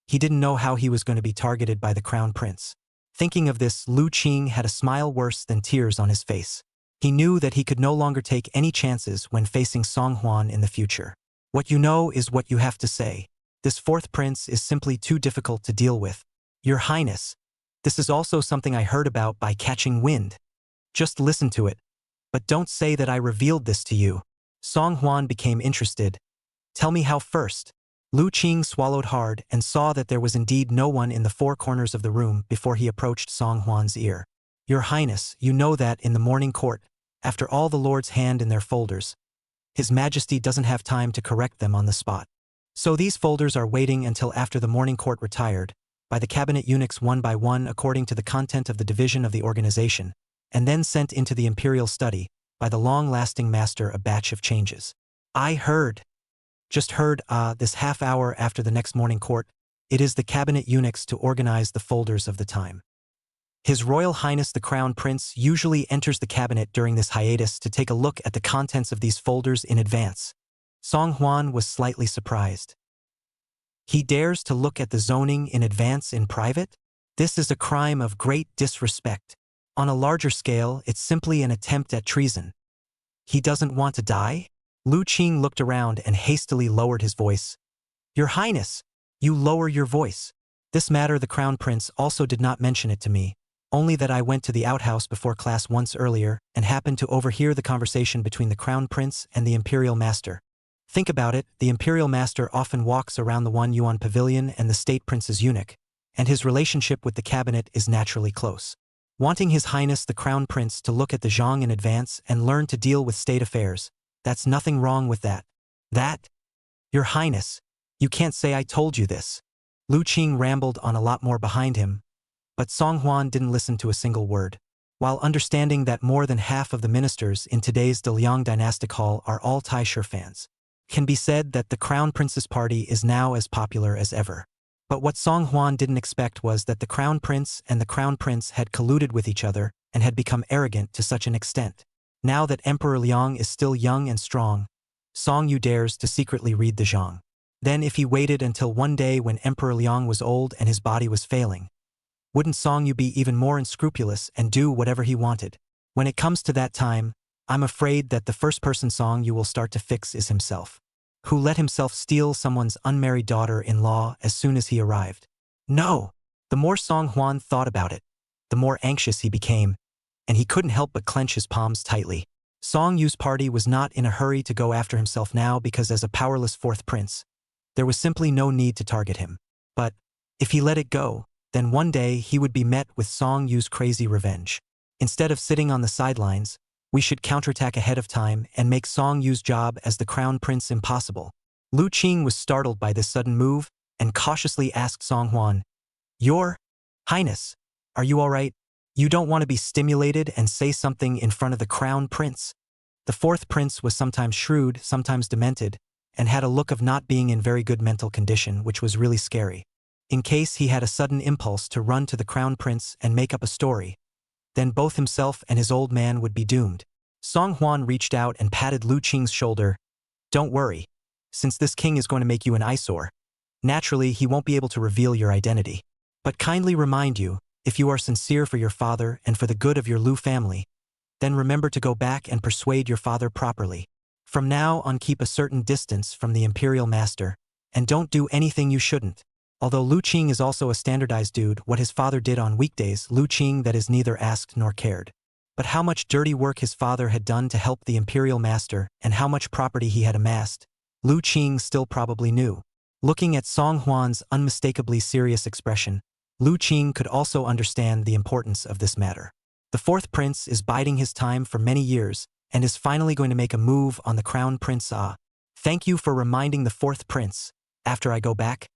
he didn't know how he was going to be targeted by the Crown Prince. Thinking of this, Lu Qing had a smile worse than tears on his face. He knew that he could no longer take any chances when facing Song Huan in the future. What you know is what you have to say. This fourth prince is simply too difficult to deal with. Your Highness, this is also something I heard about by catching wind. Just listen to it. But don't say that I revealed this to you. Song Huan became interested. Tell me how first. Lu Qing swallowed hard and saw that there was indeed no one in the four corners of the room before he approached Song Huan's ear. Your Highness, you know that in the morning court, after all the lords hand in their folders, His Majesty doesn't have time to correct them on the spot. So these folders are waiting until after the morning court retired, by the cabinet eunuchs one by one according to the content of the division of the organization, and then sent into the imperial study, by the long-lasting master a batch of changes. I just heard, this half hour after the next morning court, it is the cabinet eunuchs to organize the folders of the time. His Royal Highness the Crown Prince usually enters the cabinet during this hiatus to take a look at the contents of these folders in advance. Song Huan was slightly surprised. He dares to look at the zoning in advance in private? This is a crime of great disrespect. On a larger scale, it's simply an attempt at treason. He doesn't want to die? Lu Qing looked around and hastily lowered his voice. Your Highness, you lower your voice. This matter the Crown Prince also did not mention it to me, only that I went to the outhouse before class once earlier and happened to overhear the conversation between the Crown Prince and the Imperial Master. Think about it, the Imperial Master often walks around the One Yuan Pavilion and the State Prince's eunuch, and his relationship with the cabinet is naturally close. Wanting His Highness the Crown Prince to look at the Zhang in advance and learn to deal with state affairs, that's nothing wrong with that. Your Highness, you can't say I told you this. Lu Qing rambled on a lot more behind him, but Song Huan didn't listen to a single word. While understanding that more than half of the ministers in today's De Liang dynastic hall are all Taisher fans, can be said that the Crown Prince's party is now as popular as ever. But what Song Hwan didn't expect was that the Crown Prince and the Crown Prince had colluded with each other and had become arrogant to such an extent. Now that Emperor Liang is still young and strong, Song Yu dares to secretly read the Zhang. Then if he waited until one day when Emperor Liang was old and his body was failing, wouldn't Song Yu be even more unscrupulous and do whatever he wanted? When it comes to that time, I'm afraid that the first person Song Yu will start to fix is himself, who let himself steal someone's unmarried daughter-in-law as soon as he arrived. No! The more Song Hwan thought about it, the more anxious he became, and he couldn't help but clench his palms tightly. Song Yu's party was not in a hurry to go after himself now because as a powerless fourth prince, there was simply no need to target him. But if he let it go, then one day he would be met with Song Yu's crazy revenge. Instead of sitting on the sidelines, we should counterattack ahead of time and make Song Yu's job as the crown prince impossible. Lu Qing was startled by this sudden move and cautiously asked Song Hwan, "Your Highness, are you all right? You don't want to be stimulated and say something in front of the crown prince?" The fourth prince was sometimes shrewd, sometimes demented, and had a look of not being in very good mental condition, which was really scary. In case he had a sudden impulse to run to the crown prince and make up a story, then both himself and his old man would be doomed. Song Hwan reached out and patted Lu Qing's shoulder. "Don't worry. Since this king is going to make you an eyesore, naturally he won't be able to reveal your identity. But kindly remind you, if you are sincere for your father and for the good of your Lu family, then remember to go back and persuade your father properly. From now on, keep a certain distance from the imperial master, and don't do anything you shouldn't." Although Lu Qing is also a standardized dude, what his father did on weekdays, Lu Qing that is neither asked nor cared. But how much dirty work his father had done to help the imperial master and how much property he had amassed, Lu Qing still probably knew. Looking at Song Hwan's unmistakably serious expression, Lu Qing could also understand the importance of this matter. The fourth prince is biding his time for many years and is finally going to make a move on the crown prince. Thank you for reminding the fourth prince. After I go back,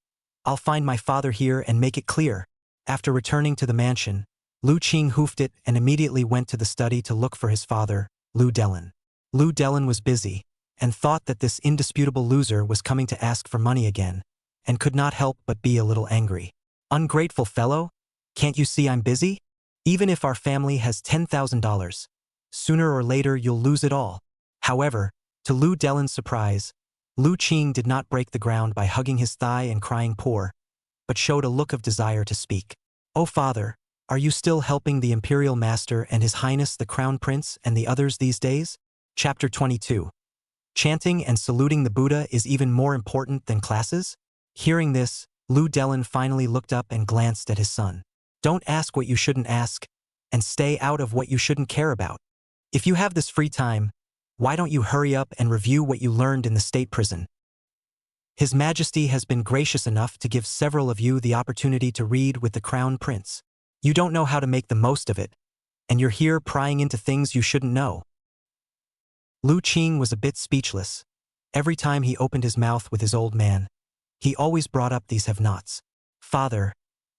I'll find my father here and make it clear. After returning to the mansion, Lu Qing hoofed it and immediately went to the study to look for his father, Lu Delin. Lu Delin was busy and thought that this indisputable loser was coming to ask for money again and could not help but be a little angry. "Ungrateful fellow, can't you see I'm busy? Even if our family has $10,000, sooner or later you'll lose it all." However, to Lu Delin's surprise, Lu Qing did not break the ground by hugging his thigh and crying poor, but showed a look of desire to speak. "Oh father, are you still helping the imperial master and his highness the crown prince and the others these days?" Chapter 22. Chanting and saluting the Buddha is even more important than classes? Hearing this, Lu Delin finally looked up and glanced at his son. "Don't ask what you shouldn't ask, and stay out of what you shouldn't care about. If you have this free time, why don't you hurry up and review what you learned in the state prison? His Majesty has been gracious enough to give several of you the opportunity to read with the Crown Prince. You don't know how to make the most of it, and you're here prying into things you shouldn't know." Lu Qing was a bit speechless. Every time he opened his mouth with his old man, he always brought up these have-nots. "Father,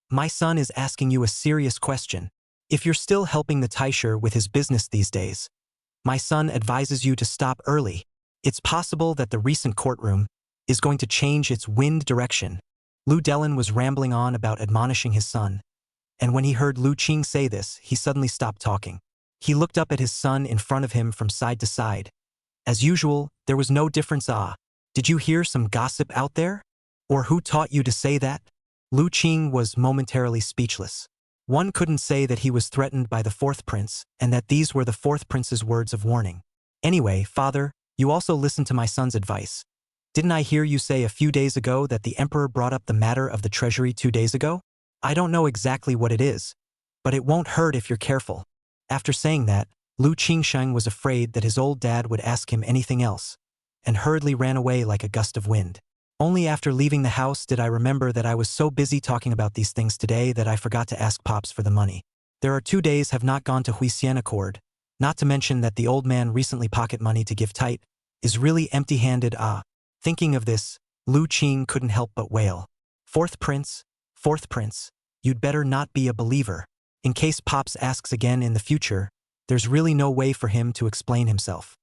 my son is asking you a serious question. If you're still helping the Taisher with his business these days, my son advises you to stop early. It's possible that the recent courtroom is going to change its wind direction." Lu Delin was rambling on about admonishing his son, and when he heard Lu Qing say this, he suddenly stopped talking. He looked up at his son in front of him from side to side. As usual, there was no difference. "Did you hear some gossip out there? Or who taught you to say that?" Lu Qing was momentarily speechless. One couldn't say that he was threatened by the fourth prince, and that these were the fourth prince's words of warning. "Anyway, father, you also listened to my son's advice. Didn't I hear you say a few days ago that the emperor brought up the matter of the treasury 2 days ago? I don't know exactly what it is, but it won't hurt if you're careful." After saying that, Lu Qingsheng was afraid that his old dad would ask him anything else, and hurriedly ran away like a gust of wind. Only after leaving the house did I remember that I was so busy talking about these things today that I forgot to ask Pops for the money. There are 2 days have not gone to Huisien Accord, not to mention that the old man recently pocket money to give tight, is really empty-handed. Thinking of this, Lu Qing couldn't help but wail. Fourth prince, you'd better not be a believer. In case Pops asks again in the future, there's really no way for him to explain himself.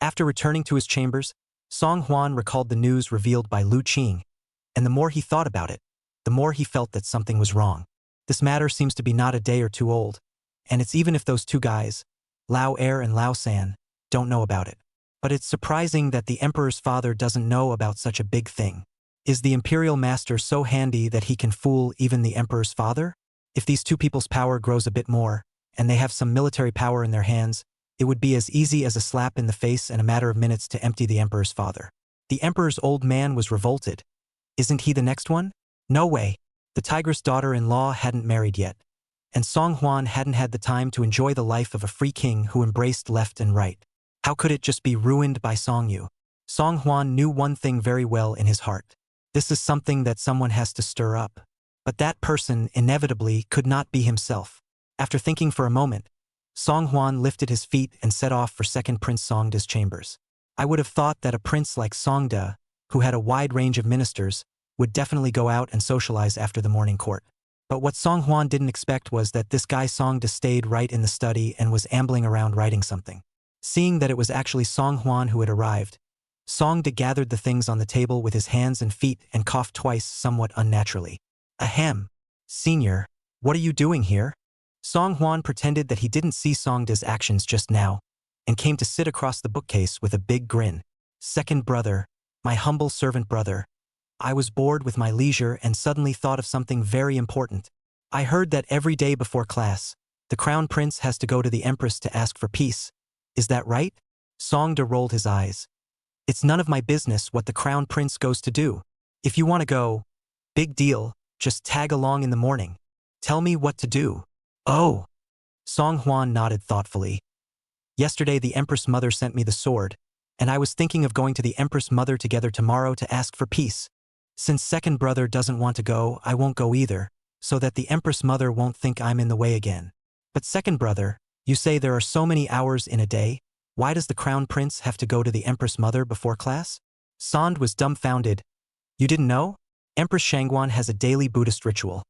After returning to his chambers, Song Huan recalled the news revealed by Lu Qing, and the more he thought about it, the more he felt that something was wrong. This matter seems to be not a day or two old, and it's even if those two guys, Lao Er and Lao San, don't know about it. But it's surprising that the emperor's father doesn't know about such a big thing. Is the imperial master so handy that he can fool even the emperor's father? If these two people's power grows a bit more, and they have some military power in their hands, it would be as easy as a slap in the face and a matter of minutes to empty the emperor's father. The emperor's old man was revolted. Isn't he the next one? No way. The Tigress daughter-in-law hadn't married yet, and Song Huan hadn't had the time to enjoy the life of a free king who embraced left and right. How could it just be ruined by Song Yu? Song Huan knew one thing very well in his heart. This is something that someone has to stir up. But that person, inevitably, could not be himself. After thinking for a moment, Song Huan lifted his feet and set off for second Prince Songda's chambers. I would have thought that a prince like Songda, who had a wide range of ministers, would definitely go out and socialize after the morning court. But what Song Huan didn't expect was that this guy Songda stayed right in the study and was ambling around writing something. Seeing that it was actually Song Huan who had arrived, Songda gathered the things on the table with his hands and feet and coughed twice somewhat unnaturally. Ahem. Senior, what are you doing here? Song Huan pretended that he didn't see Songda's actions just now, and came to sit across the bookcase with a big grin. Second brother, my humble servant brother. I was bored with my leisure and suddenly thought of something very important. I heard that every day before class, the crown prince has to go to the empress to ask for peace. Is that right? Songda rolled his eyes. It's none of my business what the crown prince goes to do. If you want to go, big deal, just tag along in the morning. Tell me what to do. Oh. Song Huan nodded thoughtfully. Yesterday the empress mother sent me the sword, and I was thinking of going to the empress mother together tomorrow to ask for peace. Since second brother doesn't want to go, I won't go either, so that the empress mother won't think I'm in the way again. But second brother, you say there are so many hours in a day, why does the crown prince have to go to the empress mother before class? Sond was dumbfounded. You didn't know? Empress Shangguan has a daily Buddhist ritual,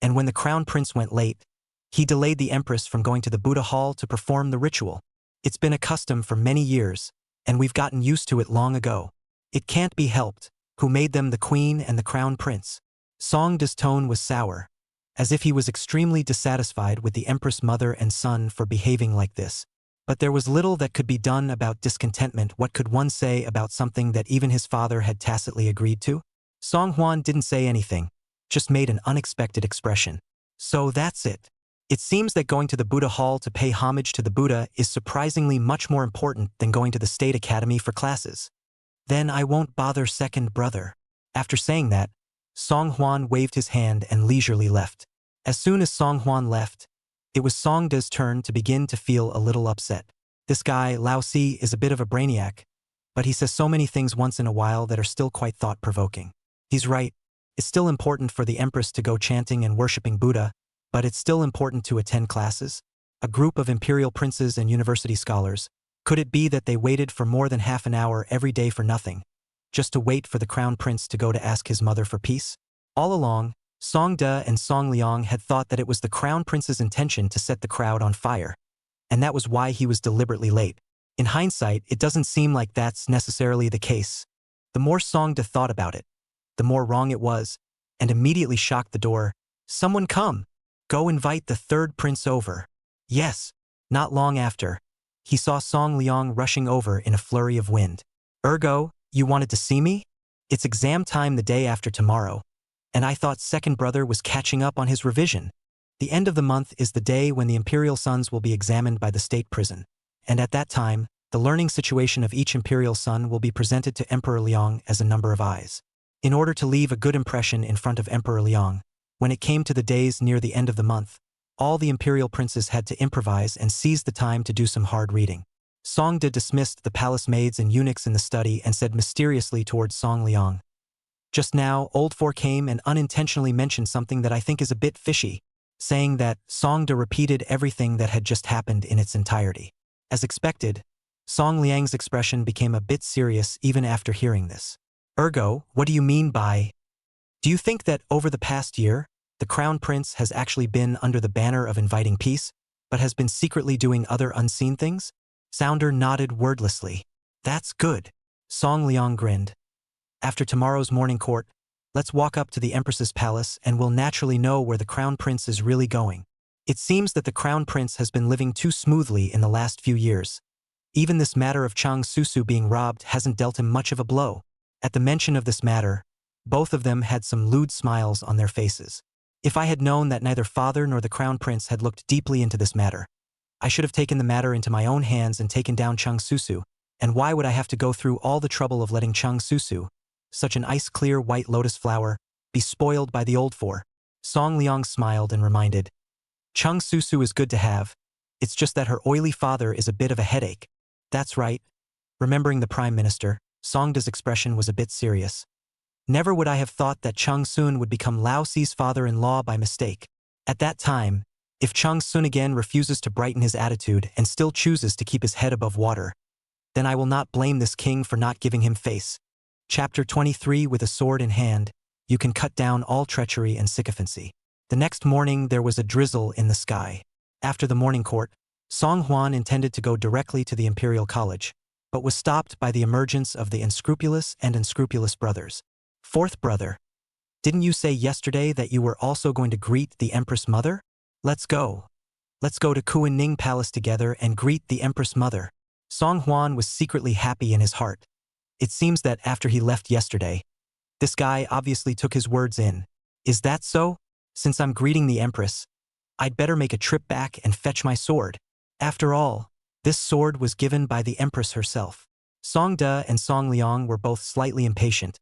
and when the crown prince went late, he delayed the empress from going to the Buddha hall to perform the ritual. It's been a custom for many years, and we've gotten used to it long ago. It can't be helped. Who made them the queen and the crown prince? Songda's tone was sour, as if he was extremely dissatisfied with the empress mother and son for behaving like this. But there was little that could be done about discontentment. What could one say about something that even his father had tacitly agreed to? Song Huan didn't say anything, just made an unexpected expression. So that's it. It seems that going to the Buddha hall to pay homage to the Buddha is surprisingly much more important than going to the State Academy for classes. Then I won't bother second brother. After saying that, Song Huan waved his hand and leisurely left. As soon as Song Huan left, it was Songda's turn to begin to feel a little upset. This guy, Lao Si, is a bit of a brainiac, but he says so many things once in a while that are still quite thought-provoking. He's right. It's still important for the empress to go chanting and worshipping Buddha, but it's still important to attend classes. A group of imperial princes and university scholars. Could it be that they waited for more than half an hour every day for nothing, just to wait for the crown prince to go to ask his mother for peace? All along, Songda and Song Liang had thought that it was the crown prince's intention to set the crowd on fire, and that was why he was deliberately late. In hindsight, it doesn't seem like that's necessarily the case. The more Songda thought about it, the more wrong it was, and immediately shocked the door. Someone come! Go invite the third prince over. Yes. Not long after, he saw Song Liang rushing over in a flurry of wind. Ergo, you wanted to see me? It's exam time the day after tomorrow, and I thought second brother was catching up on his revision. The end of the month is the day when the imperial sons will be examined by the state prison, and at that time, the learning situation of each imperial son will be presented to Emperor Liang as a number of eyes. In order to leave a good impression in front of Emperor Liang, when it came to the days near the end of the month, all the imperial princes had to improvise and seize the time to do some hard reading. Songda dismissed the palace maids and eunuchs in the study and said mysteriously towards Song Liang. Just now, Old Four came and unintentionally mentioned something that I think is a bit fishy, saying that Songda repeated everything that had just happened in its entirety. As expected, Song Liang's expression became a bit serious even after hearing this. Ergo, what do you mean by... Do you think that over the past year, the crown prince has actually been under the banner of inviting peace, but has been secretly doing other unseen things? Sounder nodded wordlessly. That's good. Song Liang grinned. After tomorrow's morning court, let's walk up to the Empress's palace and we'll naturally know where the Crown Prince is really going. It seems that the Crown Prince has been living too smoothly in the last few years. Even this matter of Cheng Susu being robbed hasn't dealt him much of a blow. At the mention of this matter, both of them had some lewd smiles on their faces. If I had known that neither father nor the Crown Prince had looked deeply into this matter, I should have taken the matter into my own hands and taken down Cheng Susu. And why would I have to go through all the trouble of letting Cheng Susu, such an ice-clear white lotus flower, be spoiled by the old four? Song Liang smiled and reminded, Cheng Susu is good to have. It's just that her oily father is a bit of a headache. That's right. Remembering the Prime Minister, Songda's expression was a bit serious. Never would I have thought that Cheng Sun would become Lao Si's father-in-law by mistake. At that time, if Cheng Sun again refuses to brighten his attitude and still chooses to keep his head above water, then I will not blame this king for not giving him face. Chapter 23. With a sword in hand, you can cut down all treachery and sycophancy. The next morning there was a drizzle in the sky. After the morning court, Song Huan intended to go directly to the Imperial College, but was stopped by the emergence of the unscrupulous and unscrupulous brothers. Fourth brother, didn't you say yesterday that you were also going to greet the Empress Mother? Let's go. Let's go to Kuan-Ning Palace together and greet the Empress Mother. Song Huan was secretly happy in his heart. It seems that after he left yesterday, this guy obviously took his words in. Is that so? Since I'm greeting the Empress, I'd better make a trip back and fetch my sword. After all, this sword was given by the Empress herself. Song De and Song Liang were both slightly impatient,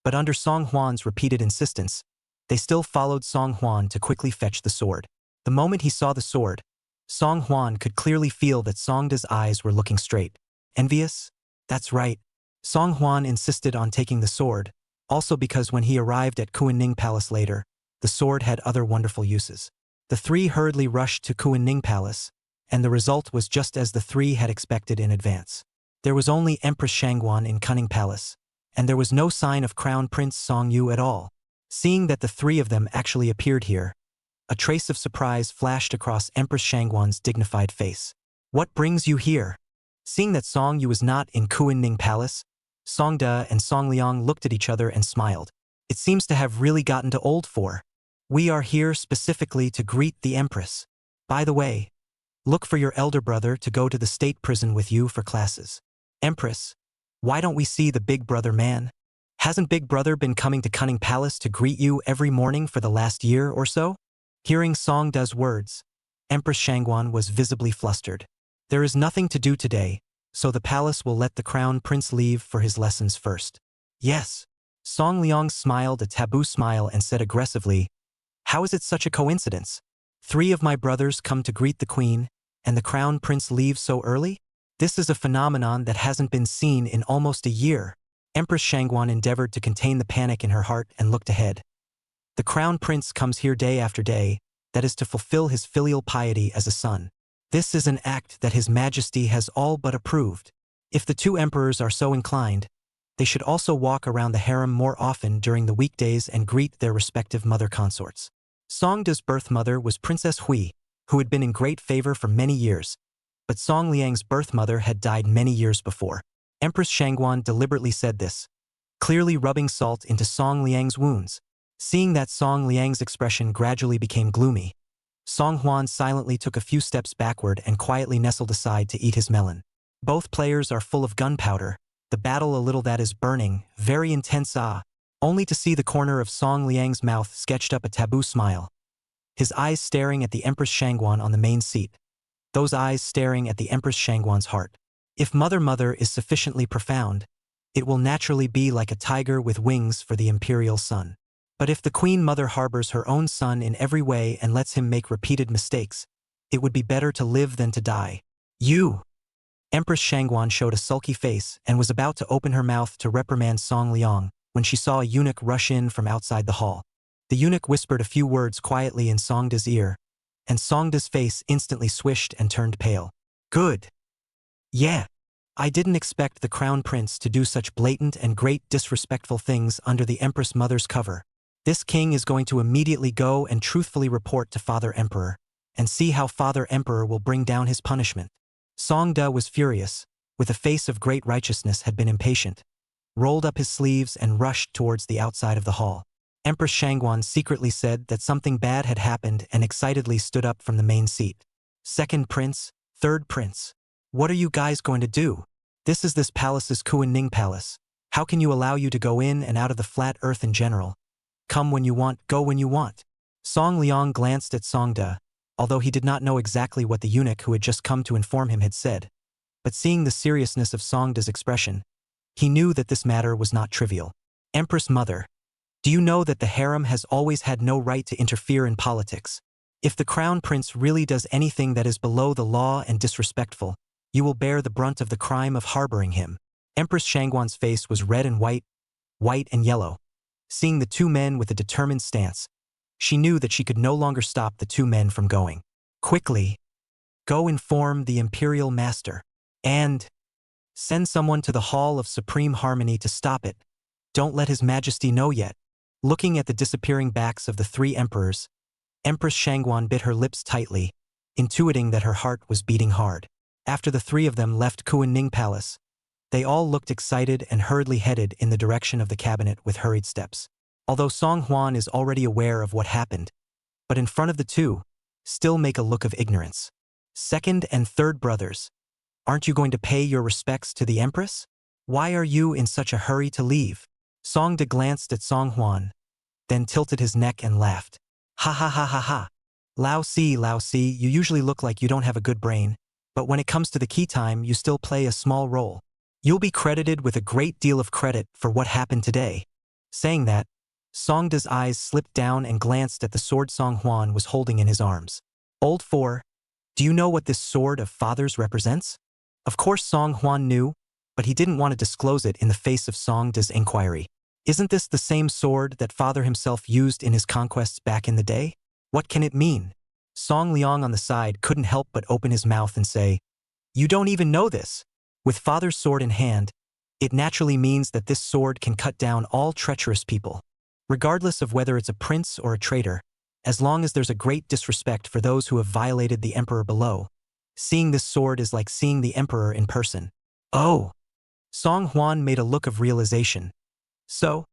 but under Song Huan's repeated insistence, they still followed Song Huan to quickly fetch the sword. The moment he saw the sword, Song Huan could clearly feel that Song De's eyes were looking straight. Envious? That's right. Song Huan insisted on taking the sword, also because when he arrived at Kuan-Ning Palace later, the sword had other wonderful uses. The three hurriedly rushed to Kuan-Ning Palace, and the result was just as the three had expected in advance. There was only Empress Shangguan in Cunning Palace, and there was no sign of Crown Prince Song Yu at all. Seeing that the three of them actually appeared here, a trace of surprise flashed across Empress Shangguan's dignified face. What brings you here? Seeing that Song Yu was not in Kuan-Ning Palace, Song De and Song Liang looked at each other and smiled. It seems to have really gotten to old for. We are here specifically to greet the Empress. By the way, look for your elder brother to go to the state prison with you for classes. Empress, why don't we see the big brother man? Hasn't Big Brother been coming to Cunning Palace to greet you every morning for the last year or so? Hearing Song De's words, Empress Shangguan was visibly flustered. There is nothing to do today, so the palace will let the Crown Prince leave for his lessons first. Yes. Song Liang smiled a taboo smile and said aggressively, how is it such a coincidence? 3 of my brothers come to greet the Queen, and the Crown Prince leaves so early? This is a phenomenon that hasn't been seen in almost a year. Empress Shangguan endeavored to contain the panic in her heart and looked ahead. The Crown Prince comes here day after day, that is to fulfill his filial piety as a son. This is an act that His Majesty has all but approved. If the 2 emperors are so inclined, they should also walk around the harem more often during the weekdays and greet their respective mother consorts. Song De's birth mother was Princess Hui, who had been in great favor for many years, but Song Liang's birth mother had died many years before. Empress Shangguan deliberately said this, clearly rubbing salt into Song Liang's wounds. Seeing that Song Liang's expression gradually became gloomy, Song Huan silently took a few steps backward and quietly nestled aside to eat his melon. Both players are full of gunpowder, the battle a little that is burning, very intense only to see the corner of Song Liang's mouth sketched up a taboo smile. His eyes staring at the Empress Shangguan on the main seat. Those eyes staring at the Empress Shangguan's heart. If Mother is sufficiently profound, it will naturally be like a tiger with wings for the imperial son. But if the Queen Mother harbors her own son in every way and lets him make repeated mistakes, it would be better to live than to die. You! Empress Shangguan showed a sulky face and was about to open her mouth to reprimand Song Liang when she saw a eunuch rush in from outside the hall. The eunuch whispered a few words quietly in Song De's ear, and Song De's face instantly swished and turned pale. Good. Yeah. I didn't expect the Crown Prince to do such blatant and great disrespectful things under the Empress Mother's cover. This king is going to immediately go and truthfully report to Father Emperor, and see how Father Emperor will bring down his punishment. Song De was furious, with a face of great righteousness had been impatient. rolled up his sleeves and rushed towards the outside of the hall. Empress Shangguan secretly said that something bad had happened and excitedly stood up from the main seat. Second prince, third prince. What are you guys going to do? This is this palace's Kuan-Ning palace. How can you allow you to go in and out of the flat earth in general? Come when you want, go when you want. Song Liang glanced at Song De, although he did not know exactly what the eunuch who had just come to inform him had said. But seeing the seriousness of Song De's expression, he knew that this matter was not trivial. Empress Mother, do you know that the harem has always had no right to interfere in politics? If the crown prince really does anything that is below the law and disrespectful, you will bear the brunt of the crime of harboring him. Empress Shangguan's face was red and white, white and yellow. Seeing the two men with a determined stance, she knew that she could no longer stop the two men from going. Quickly, go inform the imperial master, and send someone to the Hall of Supreme Harmony to stop it. Don't let His Majesty know yet. Looking at the disappearing backs of the three emperors, Empress Shangguan bit her lips tightly, intuiting that her heart was beating hard. After the three of them left Kuan-Ning Palace, they all looked excited and hurriedly headed in the direction of the cabinet with hurried steps. Although Song Huan is already aware of what happened, but in front of the two, still make a look of ignorance. Second and third brothers, aren't you going to pay your respects to the Empress? Why are you in such a hurry to leave? Song De glanced at Song Huan, then tilted his neck and laughed. Ha ha ha ha ha. Lao Si, you usually look like you don't have a good brain, but when it comes to the key time, you still play a small role. You'll be credited with a great deal of credit for what happened today. Saying that, Song De's eyes slipped down and glanced at the sword Song Huan was holding in his arms. Old Four, do you know what this sword of father's represents? Of course Song Huan knew, but he didn't want to disclose it in the face of Song De's inquiry. Isn't this the same sword that father himself used in his conquests back in the day? What can it mean? Song Liang on the side couldn't help but open his mouth and say, you don't even know this. With father's sword in hand, it naturally means that this sword can cut down all treacherous people. Regardless of whether it's a prince or a traitor, as long as there's a great disrespect for those who have violated the emperor below, seeing this sword is like seeing the emperor in person. Oh! Song Huan made a look of realization. So?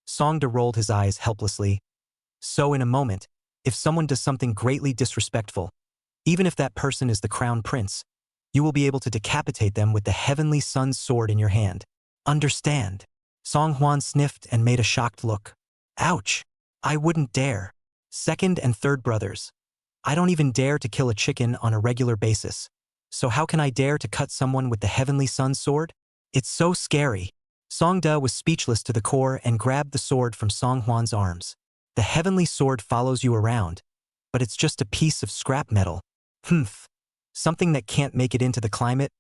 Song De rolled his eyes helplessly. So in a moment, if someone does something greatly disrespectful, even if that person is the crown prince, you will be able to decapitate them with the heavenly sun's sword in your hand. Understand? Song Huan sniffed and made a shocked look. Ouch! I wouldn't dare. Second and third brothers, I don't even dare to kill a chicken on a regular basis. So how can I dare to cut someone with the heavenly sun's sword? It's so scary. Song De was speechless to the core and grabbed the sword from Song Huan's arms. The heavenly sword follows you around, but it's just a piece of scrap metal. Humph. Something that can't make it into the climate?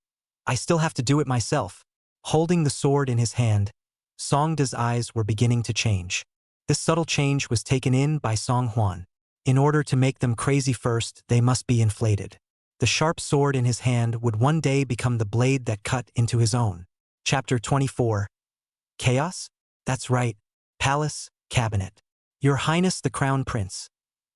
I still have to do it myself. Holding the sword in his hand, Song De's eyes were beginning to change. This subtle change was taken in by Song Huan. In order to make them crazy first, they must be inflated. The sharp sword in his hand would one day become the blade that cut into his own. Chapter 24. Chaos? That's right. Palace, cabinet. Your Highness the Crown Prince.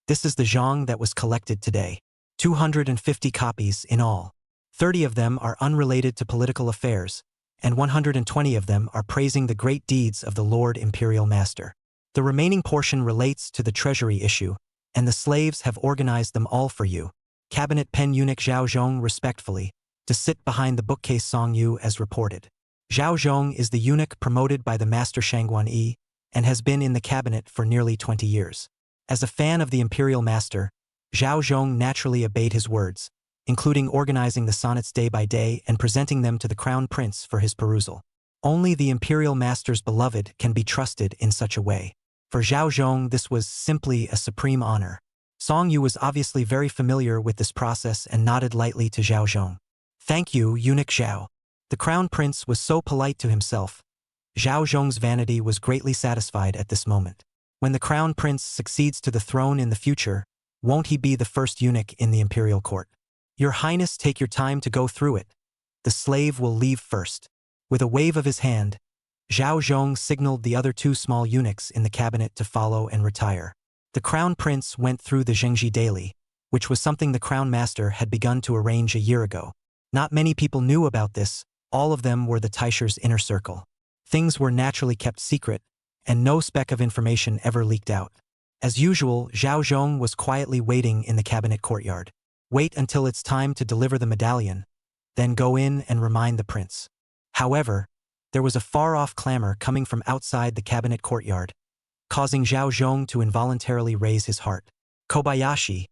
This is the zhang that was collected today. 250 copies in all. 30 of them are unrelated to political affairs, and 120 of them are praising the great deeds of the Lord Imperial Master. The remaining portion relates to the treasury issue, and the slaves have organized them all for you. Cabinet Pen Eunuch Zhao Zhong respectfully, to sit behind the bookcase Song Yu as reported. Zhao Zhong is the eunuch promoted by the Master Shangguan Yi, and has been in the cabinet for nearly 20 years. As a fan of the Imperial Master, Zhao Zhong naturally obeyed his words, including organizing the sonnets day by day and presenting them to the Crown Prince for his perusal. Only the Imperial Master's beloved can be trusted in such a way. For Zhao Zhong, this was simply a supreme honor. Song Yu was obviously very familiar with this process and nodded lightly to Zhao Zhong. Thank you, Eunuch Zhao. The Crown Prince was so polite to himself. Zhao Zhong's vanity was greatly satisfied at this moment. When the Crown Prince succeeds to the throne in the future, won't he be the first eunuch in the imperial court? Your Highness, take your time to go through it. The slave will leave first. With a wave of his hand, Zhao Zhong signaled the other two small eunuchs in the cabinet to follow and retire. The Crown Prince went through the Zhengji daily, which was something the Crown Master had begun to arrange a year ago. Not many people knew about this. All of them were the Taisher's inner circle. Things were naturally kept secret, and no speck of information ever leaked out. As usual, Zhao Zhong was quietly waiting in the cabinet courtyard. Wait until it's time to deliver the medallion, then go in and remind the prince. However, there was a far-off clamor coming from outside the cabinet courtyard, causing Zhao Zhong to involuntarily raise his heart. Kobayashi,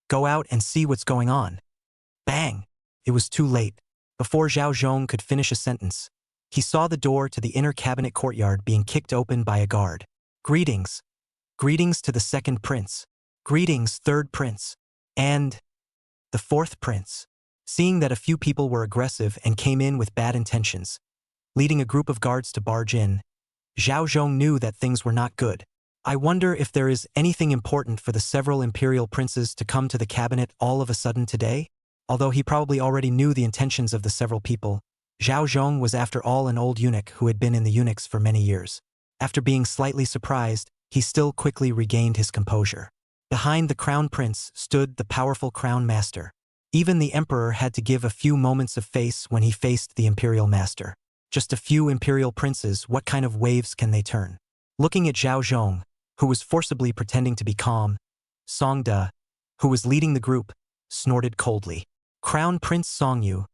go out and see what's going on. Bang! It was too late. Before Zhao Zhong could finish a sentence, he saw the door to the inner cabinet courtyard being kicked open by a guard. Greetings. Greetings to the second prince. Greetings, third prince. And the fourth prince. Seeing that a few people were aggressive and came in with bad intentions, leading a group of guards to barge in, Zhao Zhong knew that things were not good. I wonder if there is anything important for the several imperial princes to come to the cabinet all of a sudden today? Although he probably already knew the intentions of the several people, Zhao Zhong was after all an old eunuch who had been in the eunuchs for many years. After being slightly surprised, he still quickly regained his composure. Behind the crown prince stood the powerful crown master. Even the emperor had to give a few moments of face when he faced the imperial master. Just a few imperial princes, what kind of waves can they turn? Looking at Zhao Zhong, who was forcibly pretending to be calm, Song De, who was leading the group, snorted coldly. Crown Prince Song Yu,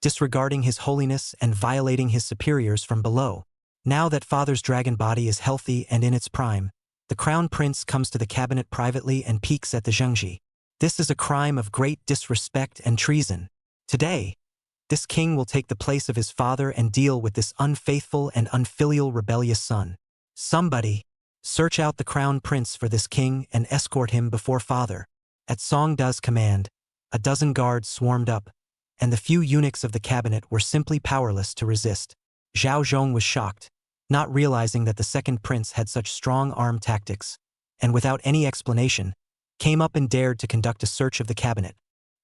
disregarding his holiness and violating his superiors from below. Now that father's dragon body is healthy and in its prime, the crown prince comes to the cabinet privately and peeks at the Zhengji. This is a crime of great disrespect and treason. Today, this king will take the place of his father and deal with this unfaithful and unfilial rebellious son. Somebody, search out the crown prince for this king and escort him before father. At Song De's command, a dozen guards swarmed up, and the few eunuchs of the cabinet were simply powerless to resist. Zhao Zhong was shocked, not realizing that the second prince had such strong arm tactics, and without any explanation, came up and dared to conduct a search of the cabinet.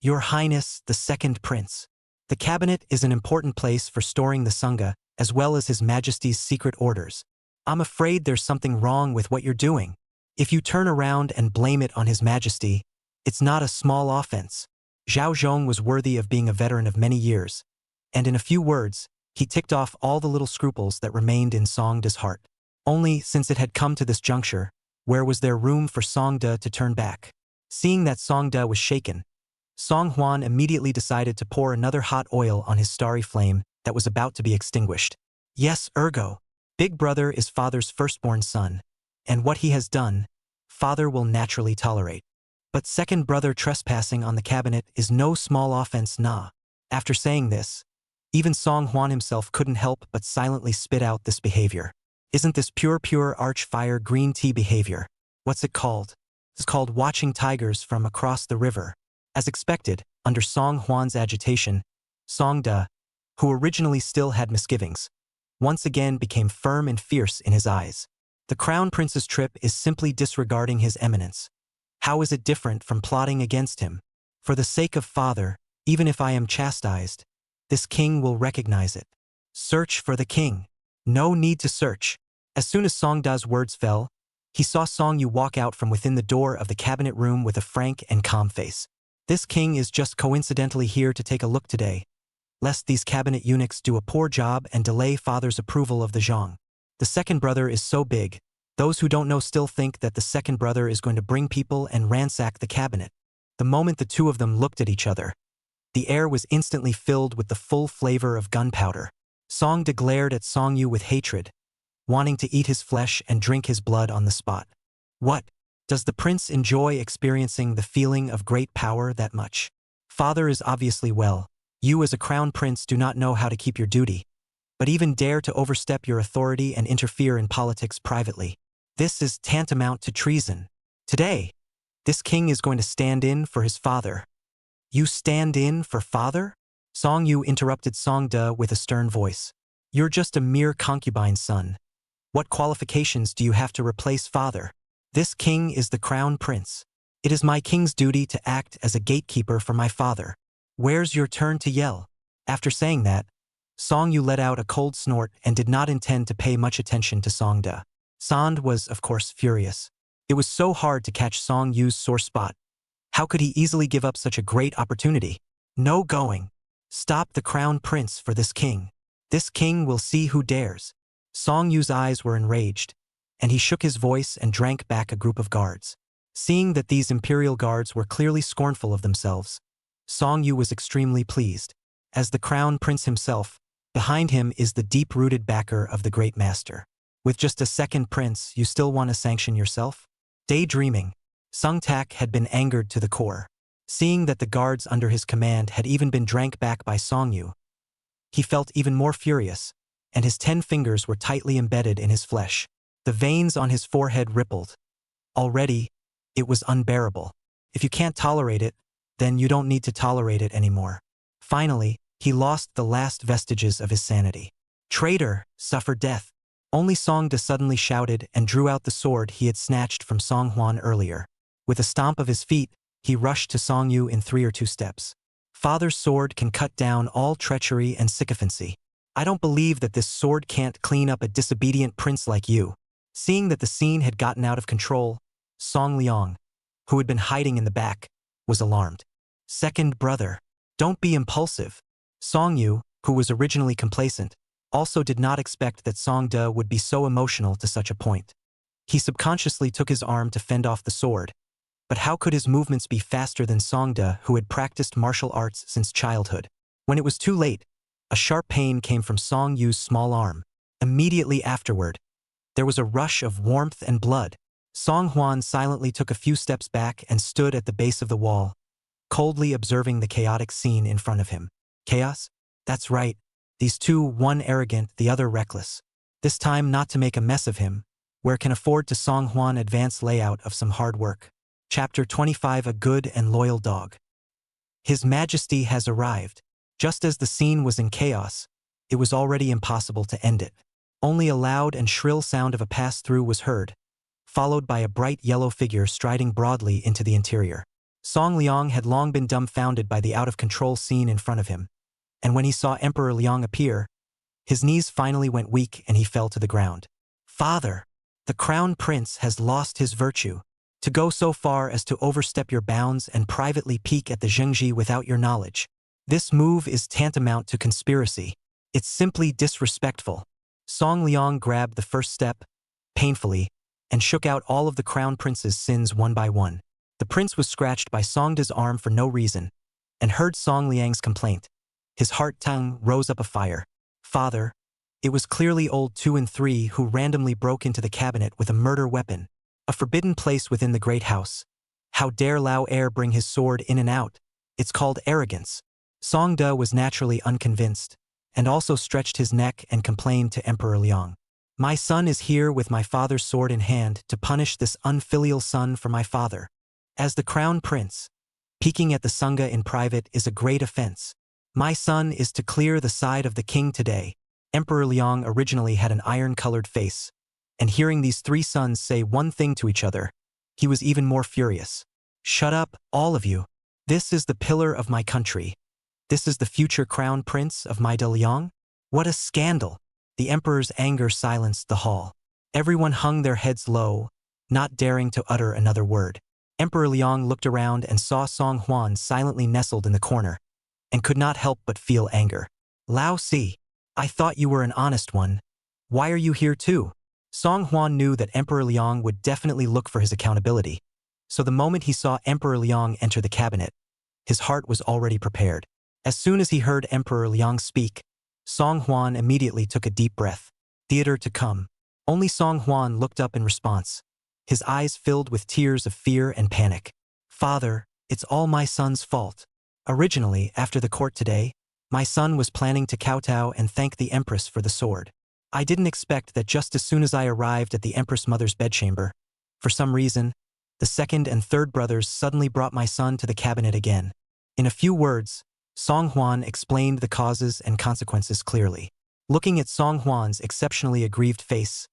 Your Highness, the second prince. The cabinet is an important place for storing the Sangha, as well as His Majesty's secret orders. I'm afraid there's something wrong with what you're doing. If you turn around and blame it on His Majesty, it's not a small offense. Zhao Zhong was worthy of being a veteran of many years, and in a few words, he ticked off all the little scruples that remained in Song De's heart. Only, since it had come to this juncture, where was there room for Song De to turn back? Seeing that Song De was shaken, Song Huan immediately decided to pour another hot oil on his starry flame that was about to be extinguished. Yes, ergo, Big Brother is father's firstborn son, and what he has done, father will naturally tolerate. But second brother trespassing on the cabinet is no small offense, nah. After saying this, even Song Huan himself couldn't help but silently spit out this behavior. Isn't this pure arch-fire green tea behavior? What's it called? It's called watching tigers from across the river. As expected, under Song Huan's agitation, Song De, who originally still had misgivings, once again became firm and fierce in his eyes. The crown prince's trip is simply disregarding his eminence. How is it different from plotting against him? For the sake of father, even if I am chastised, this king will recognize it. Search for the king. No need to search. As soon as Song De's words fell, he saw Song Yu walk out from within the door of the cabinet room with a frank and calm face. This king is just coincidentally here to take a look today, lest these cabinet eunuchs do a poor job and delay father's approval of the Zhang. The second brother is so big, those who don't know still think that the second brother is going to bring people and ransack the cabinet. The moment the two of them looked at each other, the air was instantly filled with the full flavor of gunpowder. Song De glared at Song Yu with hatred, wanting to eat his flesh and drink his blood on the spot. What? Does the prince enjoy experiencing the feeling of great power that much? Father is obviously well. You as a crown prince do not know how to keep your duty, but even dare to overstep your authority and interfere in politics privately. This is tantamount to treason. Today, this king is going to stand in for his father. You stand in for father? Song Yu interrupted Song De with a stern voice. You're just a mere concubine's son. What qualifications do you have to replace father? This king is the crown prince. It is my king's duty to act as a gatekeeper for my father. Where's your turn to yell? After saying that, Song Yu let out a cold snort and did not intend to pay much attention to Song De. Song was, of course, furious. It was so hard to catch Song Yu's sore spot. How could he easily give up such a great opportunity? No going. Stop the crown prince for this king. This king will see who dares. Song Yu's eyes were enraged, and he shook his voice and drank back a group of guards. Seeing that these imperial guards were clearly scornful of themselves, Song Yu was extremely pleased. As the crown prince himself, behind him is the deep-rooted backer of the great master. With just a second prince, you still want to sanction yourself? Daydreaming, Sung Tak had been angered to the core. Seeing that the guards under his command had even been drank back by Song Yu, he felt even more furious, and his 10 fingers were tightly embedded in his flesh. The veins on his forehead rippled. Already, it was unbearable. If you can't tolerate it, then you don't need to tolerate it anymore. Finally, he lost the last vestiges of his sanity. Traitor, suffer death. Only Song De suddenly shouted and drew out the sword he had snatched from Song Huan earlier. With a stomp of his feet, he rushed to Song Yu in 3 or 2 steps. Father's sword can cut down all treachery and sycophancy. I don't believe that this sword can't clean up a disobedient prince like you. Seeing that the scene had gotten out of control, Song Liang, who had been hiding in the back, was alarmed. Second brother, don't be impulsive. Song Yu, who was originally complacent, also did not expect that Song De would be so emotional to such a point. He subconsciously took his arm to fend off the sword, but how could his movements be faster than Song De, who had practiced martial arts since childhood? When it was too late, a sharp pain came from Song Yu's small arm. Immediately afterward, there was a rush of warmth and blood. Song Huan silently took a few steps back and stood at the base of the wall, coldly observing the chaotic scene in front of him. Chaos? That's right. These two, one arrogant, the other reckless. This time not to make a mess of him, where can afford to Song Huan advance layout of some hard work. Chapter 25 A Good and Loyal Dog. His Majesty has arrived. Just as the scene was in chaos, it was already impossible to end it. Only a loud and shrill sound of a pass-through was heard, followed by a bright yellow figure striding broadly into the interior. Song Liang had long been dumbfounded by the out-of-control scene in front of him, and when he saw Emperor Liang appear, his knees finally went weak and he fell to the ground. Father, the crown prince has lost his virtue. To go so far as to overstep your bounds and privately peek at the Zhengji without your knowledge. This move is tantamount to conspiracy. It's simply disrespectful. Song Liang grabbed the first step, painfully, and shook out all of the crown prince's sins one by one. The prince was scratched by Song De's arm for no reason, and heard Song Liang's complaint. His heart-tongue rose up afire. Father, it was clearly old 2 and 3 who randomly broke into the cabinet with a murder weapon. A forbidden place within the great house. How dare Lao Heir bring his sword in and out? It's called arrogance. Song De was naturally unconvinced, and also stretched his neck and complained to Emperor Liang. My son is here with my father's sword in hand to punish this unfilial son for my father. As the crown prince, peeking at the Sangha in private is a great offense. My son is to clear the side of the king today. Emperor Liang originally had an iron-colored face, and hearing these 3 sons say one thing to each other, he was even more furious. Shut up, all of you. This is the pillar of my country. This is the future crown prince of my De Liang? What a scandal! The emperor's anger silenced the hall. Everyone hung their heads low, not daring to utter another word. Emperor Liang looked around and saw Song Huan silently nestled in the corner, and could not help but feel anger. Lao Si, I thought you were an honest one. Why are you here too? Song Huan knew that Emperor Liang would definitely look for his accountability, so the moment he saw Emperor Liang enter the cabinet, his heart was already prepared. As soon as he heard Emperor Liang speak, Song Huan immediately took a deep breath. Theater to come. Only Song Huan looked up in response, his eyes filled with tears of fear and panic. Father, it's all my son's fault. Originally, after the court today, my son was planning to kowtow and thank the Empress for the sword. I didn't expect that just as soon as I arrived at the Empress Mother's bedchamber, for some reason, the second and third brothers suddenly brought my son to the cabinet again. In a few words, Song Huan explained the causes and consequences clearly. Looking at Song Huan's exceptionally aggrieved face,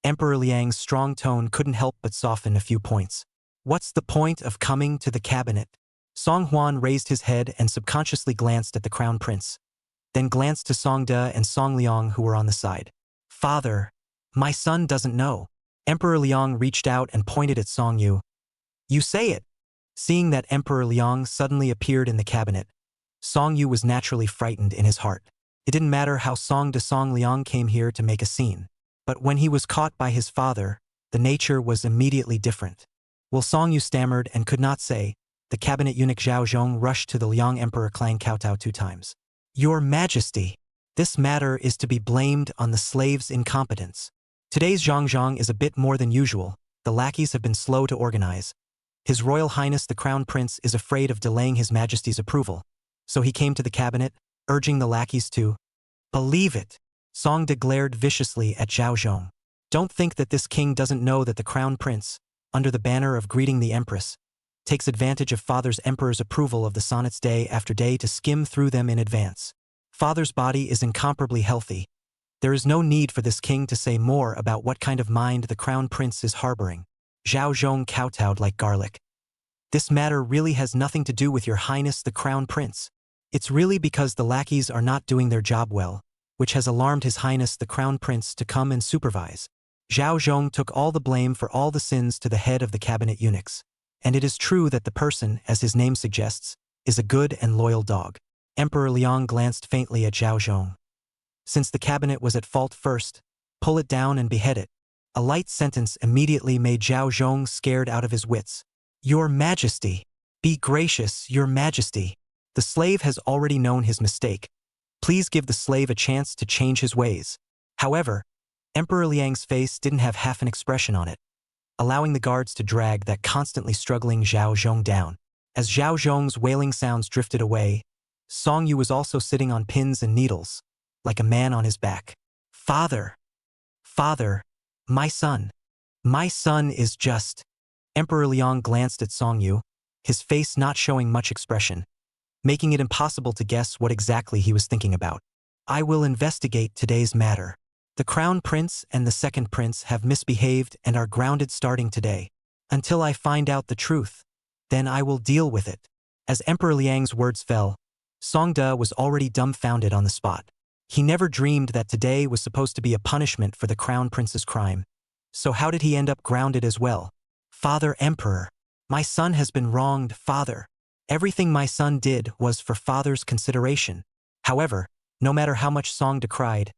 Emperor Liang's strong tone couldn't help but soften a few points. What's the point of coming to the cabinet? Song Huan raised his head and subconsciously glanced at the crown prince, then glanced to Song De and Song Liang who were on the side. Father, my son doesn't know. Emperor Liang reached out and pointed at Song Yu. You say it. Seeing that Emperor Liang suddenly appeared in the cabinet, Song Yu was naturally frightened in his heart. It didn't matter how Song De Song Liang came here to make a scene. But when he was caught by his father, the nature was immediately different. While Song Yu stammered and could not say, the cabinet eunuch Zhao Zhong rushed to the Liang Emperor Klang kowtow 2 times. Your Majesty, this matter is to be blamed on the slave's incompetence. Today's Zhang is a bit more than usual. The lackeys have been slow to organize. His Royal Highness the Crown Prince is afraid of delaying His Majesty's approval. So he came to the cabinet, urging the lackeys to believe it. Song De glared viciously at Zhao Zhong. Don't think that this king doesn't know that the Crown Prince, under the banner of greeting the Empress, takes advantage of Father's Emperor's approval of the sonnets day after day to skim through them in advance. Father's body is incomparably healthy. There is no need for this king to say more about what kind of mind the Crown Prince is harboring. Zhao Zhong kowtowed like garlic. This matter really has nothing to do with Your Highness the Crown Prince. It's really because the lackeys are not doing their job well, which has alarmed His Highness the Crown Prince to come and supervise. Zhao Zhong took all the blame for all the sins to the head of the cabinet eunuchs. And it is true that the person, as his name suggests, is a good and loyal dog. Emperor Liang glanced faintly at Zhao Zhong. Since the cabinet was at fault first, pull it down and behead it. A light sentence immediately made Zhao Zhong scared out of his wits. Your Majesty, be gracious, Your Majesty. The slave has already known his mistake. Please give the slave a chance to change his ways. However, Emperor Liang's face didn't have half an expression on it, allowing the guards to drag that constantly struggling Zhao Zhong down. As Zhao Zhong's wailing sounds drifted away, Song Yu was also sitting on pins and needles, like a man on his back. Father! Father! My son! My son is just… Emperor Liang glanced at Song Yu, his face not showing much expression, making it impossible to guess what exactly he was thinking about. I will investigate today's matter. The Crown Prince and the Second Prince have misbehaved and are grounded starting today. Until I find out the truth, then I will deal with it. As Emperor Liang's words fell, Song De was already dumbfounded on the spot. He never dreamed that today was supposed to be a punishment for the Crown Prince's crime. So how did he end up grounded as well? Father Emperor, my son has been wronged, Father. Everything my son did was for Father's consideration. However, no matter how much Song De cried,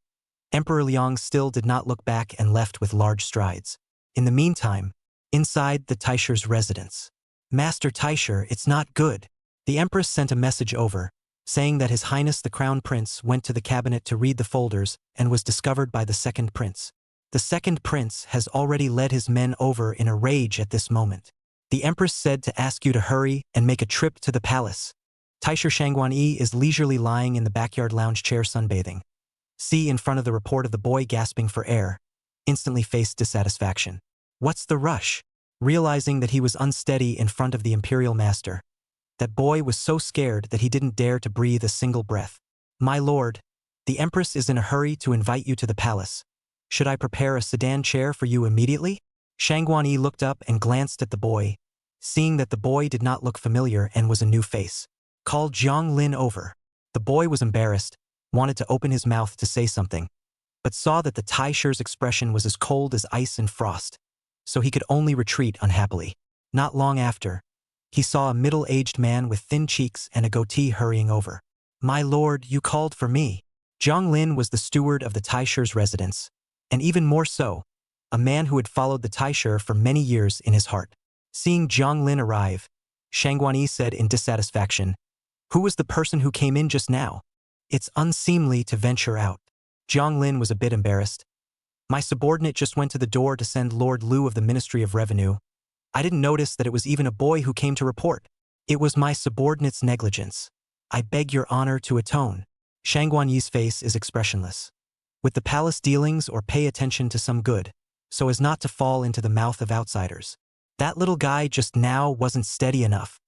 Emperor Liang still did not look back and left with large strides. In the meantime, inside the Taisher's residence. Master Taisher, it's not good. The Empress sent a message over, saying that His Highness the Crown Prince went to the cabinet to read the folders and was discovered by the Second Prince. The Second Prince has already led his men over in a rage at this moment. The Empress said to ask you to hurry and make a trip to the palace. Taisher Shangguan-yi is leisurely lying in the backyard lounge chair sunbathing. See in front of the report of the boy gasping for air, instantly faced dissatisfaction. What's the rush? Realizing that he was unsteady in front of the imperial master. That boy was so scared that he didn't dare to breathe a single breath. My lord, the Empress is in a hurry to invite you to the palace. Should I prepare a sedan chair for you immediately? Shangguan-yi looked up and glanced at the boy, seeing that the boy did not look familiar and was a new face. Called Jiang Lin over. The boy was embarrassed, wanted to open his mouth to say something, but saw that the Taisher's expression was as cold as ice and frost, so he could only retreat unhappily. Not long after, he saw a middle-aged man with thin cheeks and a goatee hurrying over. My lord, you called for me. Jiang Lin was the steward of the Taisher's residence, and even more so, a man who had followed the Taisher for many years in his heart. Seeing Jiang Lin arrive, Shangguan-yi said in dissatisfaction, Who was the person who came in just now? It's unseemly to venture out. Jiang Lin was a bit embarrassed. My subordinate just went to the door to send Lord Liu of the Ministry of Revenue. I didn't notice that it was even a boy who came to report. It was my subordinate's negligence. I beg your honor to atone. Shangguan-yi's face is expressionless. With the palace dealings or pay attention to some good, so as not to fall into the mouth of outsiders. That little guy just now wasn't steady enough.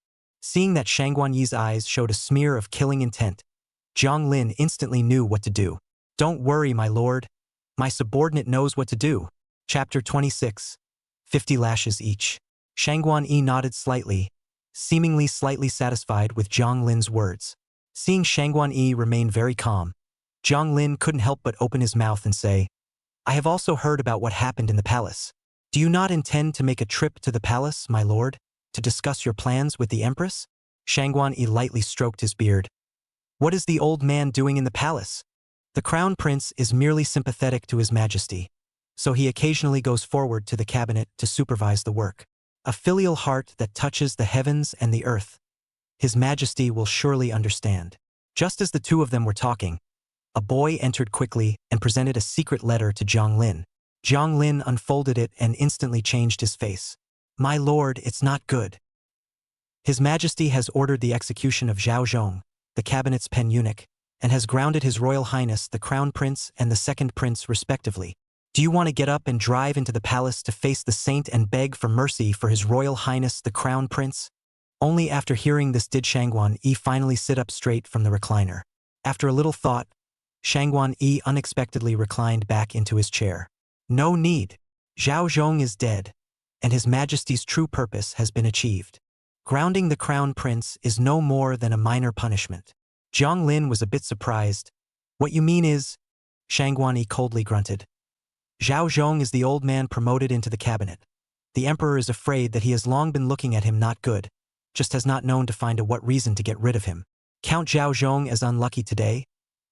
Seeing that Shangguan-yi's eyes showed a smear of killing intent, Jiang Lin instantly knew what to do. Don't worry, my lord. My subordinate knows what to do. Chapter 26. 50 lashes each. Shangguan-yi nodded slightly, seemingly slightly satisfied with Jiang Lin's words. Seeing Shangguan-yi remain very calm, Jiang Lin couldn't help but open his mouth and say, I have also heard about what happened in the palace. Do you not intend to make a trip to the palace, my lord, to discuss your plans with the Empress? Shangguan-yi lightly stroked his beard. What is the old man doing in the palace? The Crown Prince is merely sympathetic to His Majesty. so he occasionally goes forward to the cabinet to supervise the work. A filial heart that touches the heavens and the earth. His Majesty will surely understand. Just as the two of them were talking, a boy entered quickly and presented a secret letter to Jiang Lin. Jiang Lin unfolded it and instantly changed his face. My lord, it's not good. His Majesty has ordered the execution of Zhao Zhong, the cabinet's pen eunuch, and has grounded His Royal Highness the Crown Prince and the Second Prince respectively. Do you want to get up and drive into the palace to face the saint and beg for mercy for His Royal Highness the Crown Prince? Only after hearing this did Shangguan Yi finally sit up straight from the recliner. After a little thought, Shangguan Yi unexpectedly reclined back into his chair. No need. Zhao Zhong is dead, and His Majesty's true purpose has been achieved. Grounding the Crown Prince is no more than a minor punishment. Jiang Lin was a bit surprised. What you mean is, Shangguan Yi coldly grunted. Zhao Zhong is the old man promoted into the cabinet. The emperor is afraid that he has long been looking at him not good, just has not known to find what reason to get rid of him. Count Zhao Zhong as unlucky today,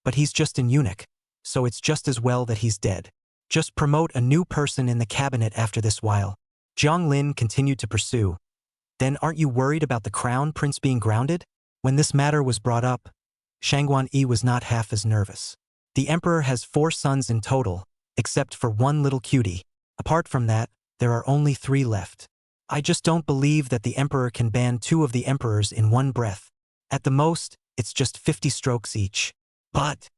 but he's just an eunuch, so it's just as well that he's dead. Just promote a new person in the cabinet after this while. Jiang Lin continued to pursue. Then aren't you worried about the crown prince being grounded? When this matter was brought up, Shangguan Yi was not half as nervous. The emperor has 4 sons in total, except for one little cutie. Apart from that, there are only 3 left. I just don't believe that the emperor can ban 2 of the emperors in one breath. At the most, it's just 50 strokes each. But,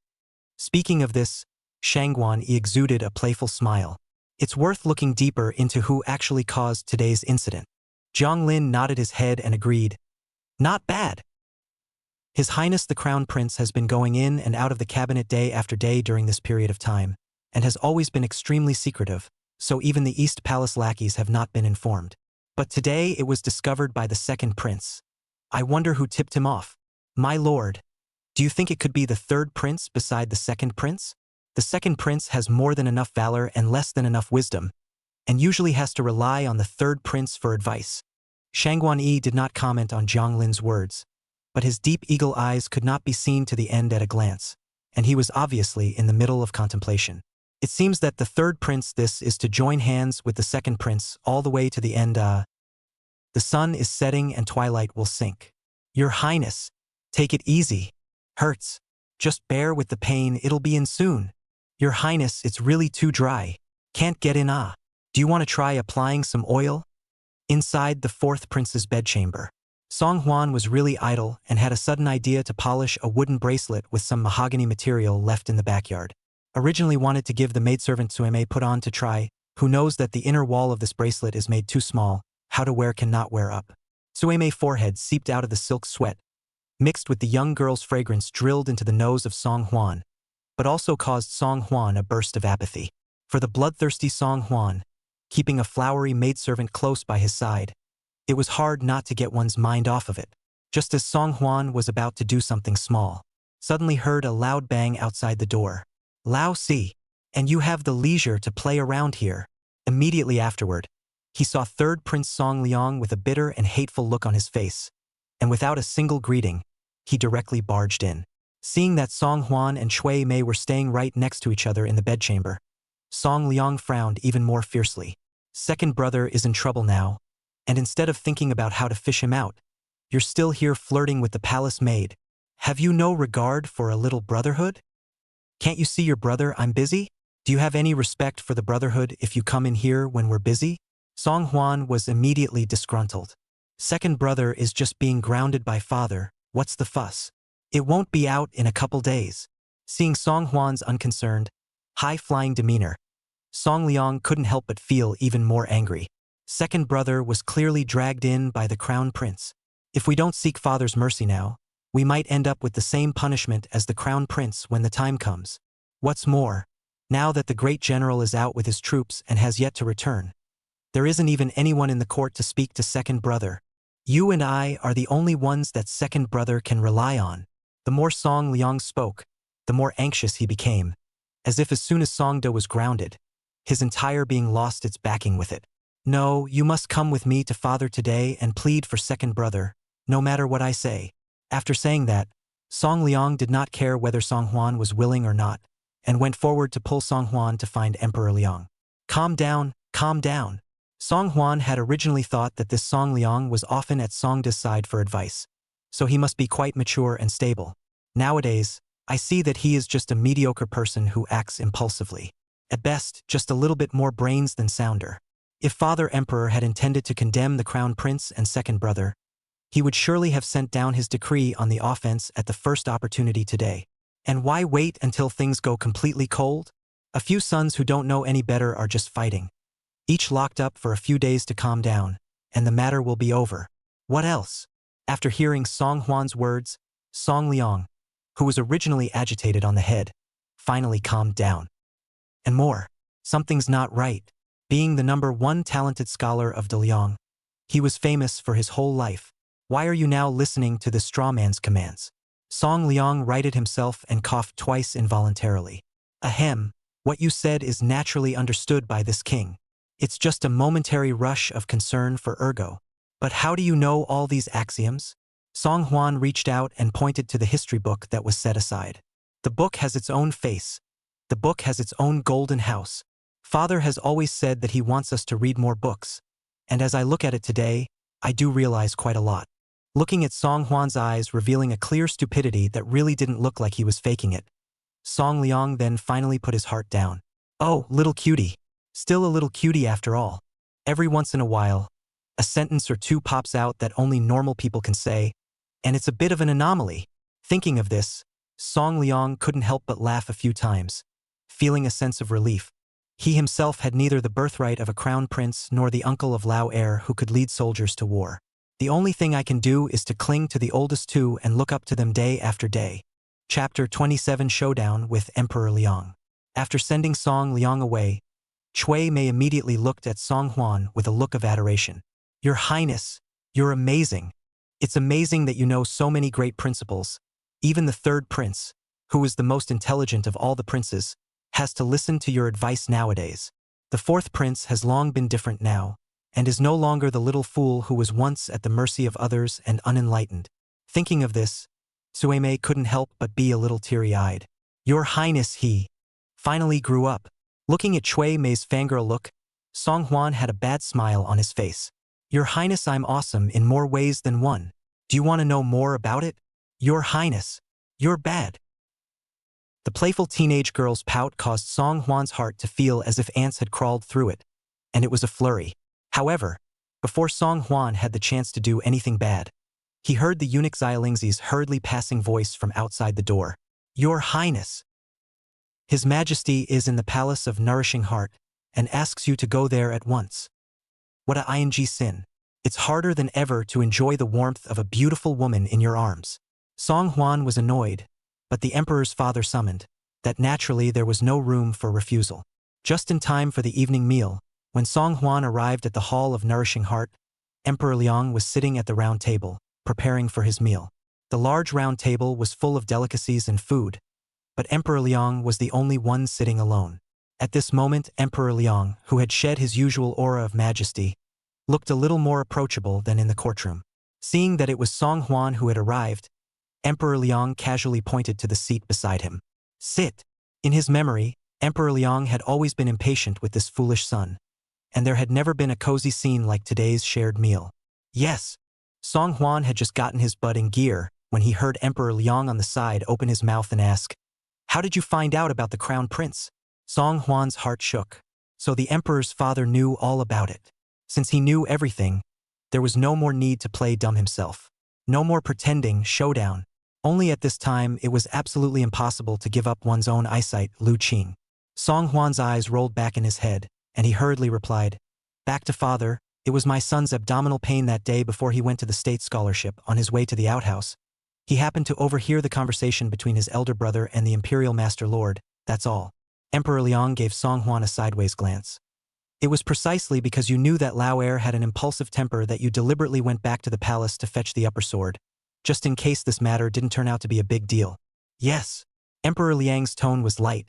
speaking of this, Shangguan Yi exuded a playful smile. It's worth looking deeper into who actually caused today's incident. Jiang Lin nodded his head and agreed. Not bad. His Highness the Crown Prince has been going in and out of the cabinet day after day during this period of time, and has always been extremely secretive, so even the East Palace lackeys have not been informed. But today it was discovered by the Second Prince. I wonder who tipped him off. My lord, do you think it could be the Third Prince beside the Second Prince? The Second Prince has more than enough valor and less than enough wisdom, and usually has to rely on the Third Prince for advice. Shangguan Yi did not comment on Jiang Lin's words, but his deep eagle eyes could not be seen to the end at a glance, and he was obviously in the middle of contemplation. It seems that the Third Prince this is to join hands with the Second Prince all the way to the end. The sun is setting and twilight will sink. Your Highness, take it easy. Hurts. Just bear with the pain, it'll be in soon. Your Highness, it's really too dry. Can't get in. Do you want to try applying some oil? Inside the 4th Prince's bedchamber, Song Huan was really idle and had a sudden idea to polish a wooden bracelet with some mahogany material left in the backyard. Originally wanted to give the maidservant Suime put on to try, who knows that the inner wall of this bracelet is made too small, how to wear cannot wear up. Suime's forehead seeped out of the silk sweat, mixed with the young girl's fragrance drilled into the nose of Song Huan, but also caused Song Huan a burst of apathy. For the bloodthirsty Song Huan, keeping a flowery maidservant close by his side, it was hard not to get one's mind off of it. Just as Song Huan was about to do something small, suddenly heard a loud bang outside the door. Lao Si, and you have the leisure to play around here. Immediately afterward, he saw Third Prince Song Liang with a bitter and hateful look on his face, and without a single greeting, he directly barged in. Seeing that Song Huan and Shui Mei were staying right next to each other in the bedchamber, Song Liang frowned even more fiercely. Second brother is in trouble now, and instead of thinking about how to fish him out, you're still here flirting with the palace maid. Have you no regard for a little brotherhood? Can't you see your brother? I'm busy? Do you have any respect for the brotherhood if you come in here when we're busy? Song Huan was immediately disgruntled. Second brother is just being grounded by father, what's the fuss? It won't be out in a couple days. Seeing Song Huan's unconcerned, high-flying demeanor, Song Liang couldn't help but feel even more angry. Second brother was clearly dragged in by the crown prince. If we don't seek father's mercy now, we might end up with the same punishment as the crown prince when the time comes. What's more, now that the great general is out with his troops and has yet to return, there isn't even anyone in the court to speak to second brother. You and I are the only ones that second brother can rely on. The more Song Liang spoke, the more anxious he became, as if as soon as Song Do was grounded, his entire being lost its backing with it. No, you must come with me to father today and plead for second brother, no matter what I say. After saying that, Song Liang did not care whether Song Huan was willing or not, and went forward to pull Song Huan to find Emperor Liang. Calm down, calm down. Song Huan had originally thought that this Song Liang was often at Song De's side for advice, so he must be quite mature and stable. Nowadays, I see that he is just a mediocre person who acts impulsively. At best, just a little bit more brains than sounder. If Father Emperor had intended to condemn the Crown Prince and second brother, he would surely have sent down his decree on the offense at the first opportunity today. And why wait until things go completely cold? A few sons who don't know any better are just fighting, each locked up for a few days to calm down, and the matter will be over. What else? After hearing Song Huan's words, Song Liang, who was originally agitated on the head, finally calmed down. And more. Something's not right. Being the #1 talented scholar of Daliang, he was famous for his whole life. Why are you now listening to this straw man's commands? Song Liang righted himself and coughed twice involuntarily. Ahem, what you said is naturally understood by this king. It's just a momentary rush of concern for Ergo. But how do you know all these axioms? Song Huan reached out and pointed to the history book that was set aside. The book has its own face. The book has its own golden house. Father has always said that he wants us to read more books. And as I look at it today, I do realize quite a lot. Looking at Song Huan's eyes revealing a clear stupidity that really didn't look like he was faking it, Song Liang then finally put his heart down. Oh, little cutie. Still a little cutie after all. Every once in a while, a sentence or two pops out that only normal people can say, and it's a bit of an anomaly. Thinking of this, Song Liang couldn't help but laugh a few times, feeling a sense of relief. He himself had neither the birthright of a crown prince nor the uncle of Lao heir who could lead soldiers to war. The only thing I can do is to cling to the oldest two and look up to them day after day. Chapter 27 Showdown with Emperor Liang. After sending Song Liang away, Cui Mei immediately looked at Song Huan with a look of adoration. Your Highness, you're amazing. It's amazing that you know so many great principles. Even the third prince, who is the most intelligent of all the princes, has to listen to your advice nowadays. The fourth prince has long been different now, and is no longer the little fool who was once at the mercy of others and unenlightened. Thinking of this, Cui Mei couldn't help but be a little teary-eyed. Your Highness, he finally grew up. Looking at Cui Mei's fangirl look, Song Huan had a bad smile on his face. Your Highness, I'm awesome in more ways than one. Do you want to know more about it? Your Highness, you're bad. The playful teenage girl's pout caused Song Huan's heart to feel as if ants had crawled through it, and it was a flurry. However, before Song Huan had the chance to do anything bad, he heard the eunuch Xialingzi's hurriedly passing voice from outside the door. Your Highness. His Majesty is in the Palace of Nourishing Heart and asks you to go there at once. What a ing sin. It's harder than ever to enjoy the warmth of a beautiful woman in your arms. Song Huan was annoyed, but the emperor's father summoned, that naturally there was no room for refusal. Just in time for the evening meal, when Song Huan arrived at the Hall of Nourishing Heart, Emperor Liang was sitting at the round table, preparing for his meal. The large round table was full of delicacies and food, but Emperor Liang was the only one sitting alone. At this moment, Emperor Liang, who had shed his usual aura of majesty, looked a little more approachable than in the courtroom. Seeing that it was Song Huan who had arrived, Emperor Liang casually pointed to the seat beside him. Sit. In his memory, Emperor Liang had always been impatient with this foolish son, and there had never been a cozy scene like today's shared meal. Yes. Song Huan had just gotten his butt in gear when he heard Emperor Liang on the side open his mouth and ask, How did you find out about the crown prince? Song Huan's heart shook. So the emperor's father knew all about it. Since he knew everything, there was no more need to play dumb himself. No more pretending showdown. Only at this time it was absolutely impossible to give up one's own eyesight, Lu Qing. Song Huan's eyes rolled back in his head, and he hurriedly replied, Back to father, it was my son's abdominal pain that day before he went to the state scholarship on his way to the outhouse. He happened to overhear the conversation between his elder brother and the imperial master lord, that's all. Emperor Liang gave Song Huan a sideways glance. It was precisely because you knew that Lao heir had an impulsive temper that you deliberately went back to the palace to fetch the upper sword, just in case this matter didn't turn out to be a big deal. Yes. Emperor Liang's tone was light,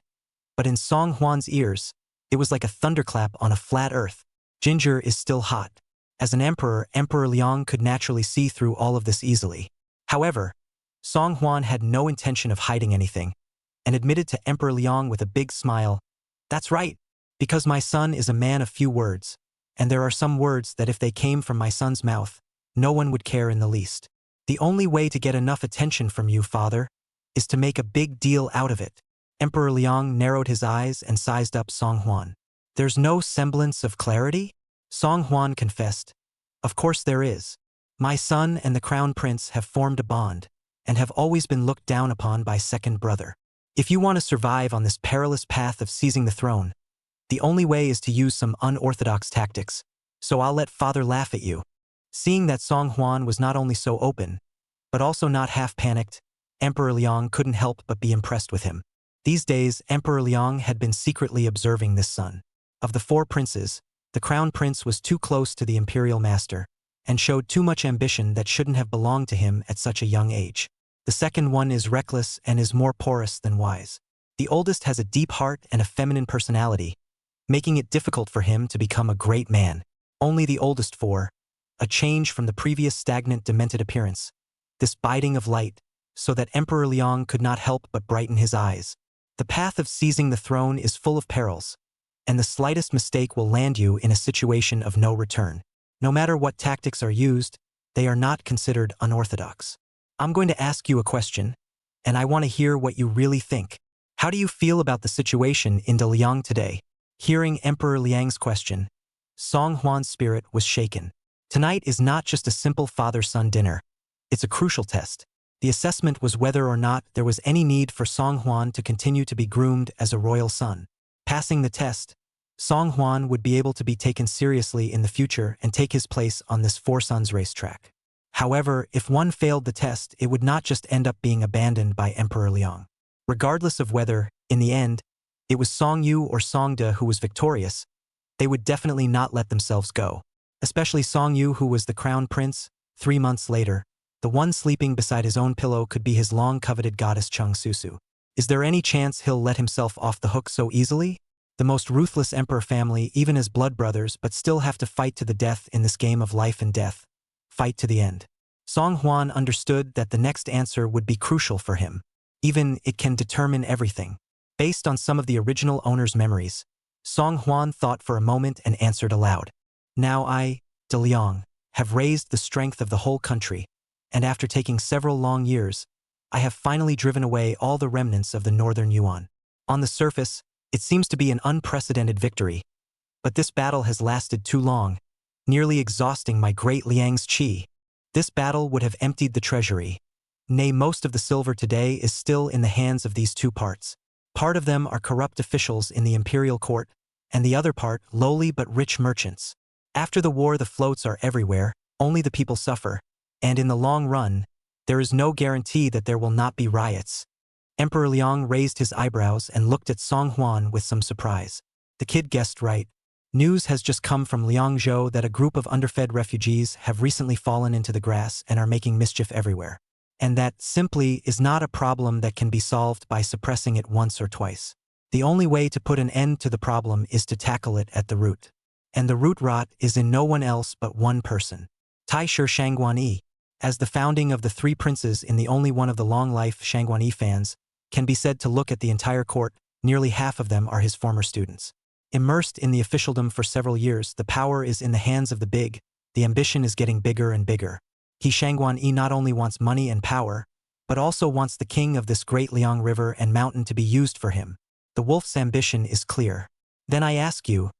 but in Song Huan's ears, it was like a thunderclap on a flat earth. Ginger is still hot. As an emperor, Emperor Liang could naturally see through all of this easily. However, Song Huan had no intention of hiding anything, and admitted to Emperor Liang with a big smile, That's right. Because my son is a man of few words, and there are some words that if they came from my son's mouth, no one would care in the least. The only way to get enough attention from you, father, is to make a big deal out of it. Emperor Liang narrowed his eyes and sized up Song Huan. There's no semblance of clarity? Song Huan confessed. Of course there is. My son and the crown prince have formed a bond, and have always been looked down upon by second brother. If you want to survive on this perilous path of seizing the throne, the only way is to use some unorthodox tactics, so I'll let father laugh at you. Seeing that Song Huan was not only so open, but also not half panicked, Emperor Liang couldn't help but be impressed with him. These days, Emperor Liang had been secretly observing this son. Of the four princes, the crown prince was too close to the imperial master, and showed too much ambition that shouldn't have belonged to him at such a young age. The second one is reckless and is more porous than wise. The oldest has a deep heart and a feminine personality, making it difficult for him to become a great man. Only the oldest four, a change from the previous stagnant, demented appearance, this biting of light, so that Emperor Liang could not help but brighten his eyes. The path of seizing the throne is full of perils, and the slightest mistake will land you in a situation of no return. No matter what tactics are used, they are not considered unorthodox. I'm going to ask you a question, and I want to hear what you really think. How do you feel about the situation in Liang today? Hearing Emperor Liang's question, Song Huan's spirit was shaken. Tonight is not just a simple father-son dinner. It's a crucial test. The assessment was whether or not there was any need for Song Huan to continue to be groomed as a royal son. Passing the test, Song Huan would be able to be taken seriously in the future and take his place on this four-sons racetrack. However, if one failed the test, it would not just end up being abandoned by Emperor Liang. Regardless of whether, in the end, it was Song Yu or Song De who was victorious, they would definitely not let themselves go. Especially Song Yu, who was the crown prince. 3 months later, the one sleeping beside his own pillow could be his long-coveted goddess Cheng Susu. Is there any chance he'll let himself off the hook so easily? The most ruthless emperor family, even as blood brothers, but still have to fight to the death in this game of life and death. Fight to the end. Song Huan understood that the next answer would be crucial for him. Even it can determine everything. Based on some of the original owner's memories, Song Huan thought for a moment and answered aloud. Now I, De Liang, have raised the strength of the whole country, and after taking several long years, I have finally driven away all the remnants of the northern Yuan. On the surface, it seems to be an unprecedented victory, but this battle has lasted too long, nearly exhausting my great Liang's qi. This battle would have emptied the treasury. Nay, most of the silver today is still in the hands of these two parts. Part of them are corrupt officials in the imperial court, and the other part lowly but rich merchants. After the war, the floats are everywhere, only the people suffer, and in the long run, there is no guarantee that there will not be riots. Emperor Liang raised his eyebrows and looked at Song Huan with some surprise. The kid guessed right. News has just come from Liangzhou that a group of underfed refugees have recently fallen into the grass and are making mischief everywhere. And that simply is not a problem that can be solved by suppressing it once or twice. The only way to put an end to the problem is to tackle it at the root. And the root rot is in no one else but one person. Taisher Shangguanyi. As the founding of the three princes in the only one of the long-life Shangguanyi fans, can be said to look at the entire court, nearly half of them are his former students. Immersed in the officialdom for several years, the power is in the hands of the big, the ambition is getting bigger and bigger. He Shangguanyi not only wants money and power, but also wants the king of this great Liang River and mountain to be used for him. The wolf's ambition is clear. Then I ask you,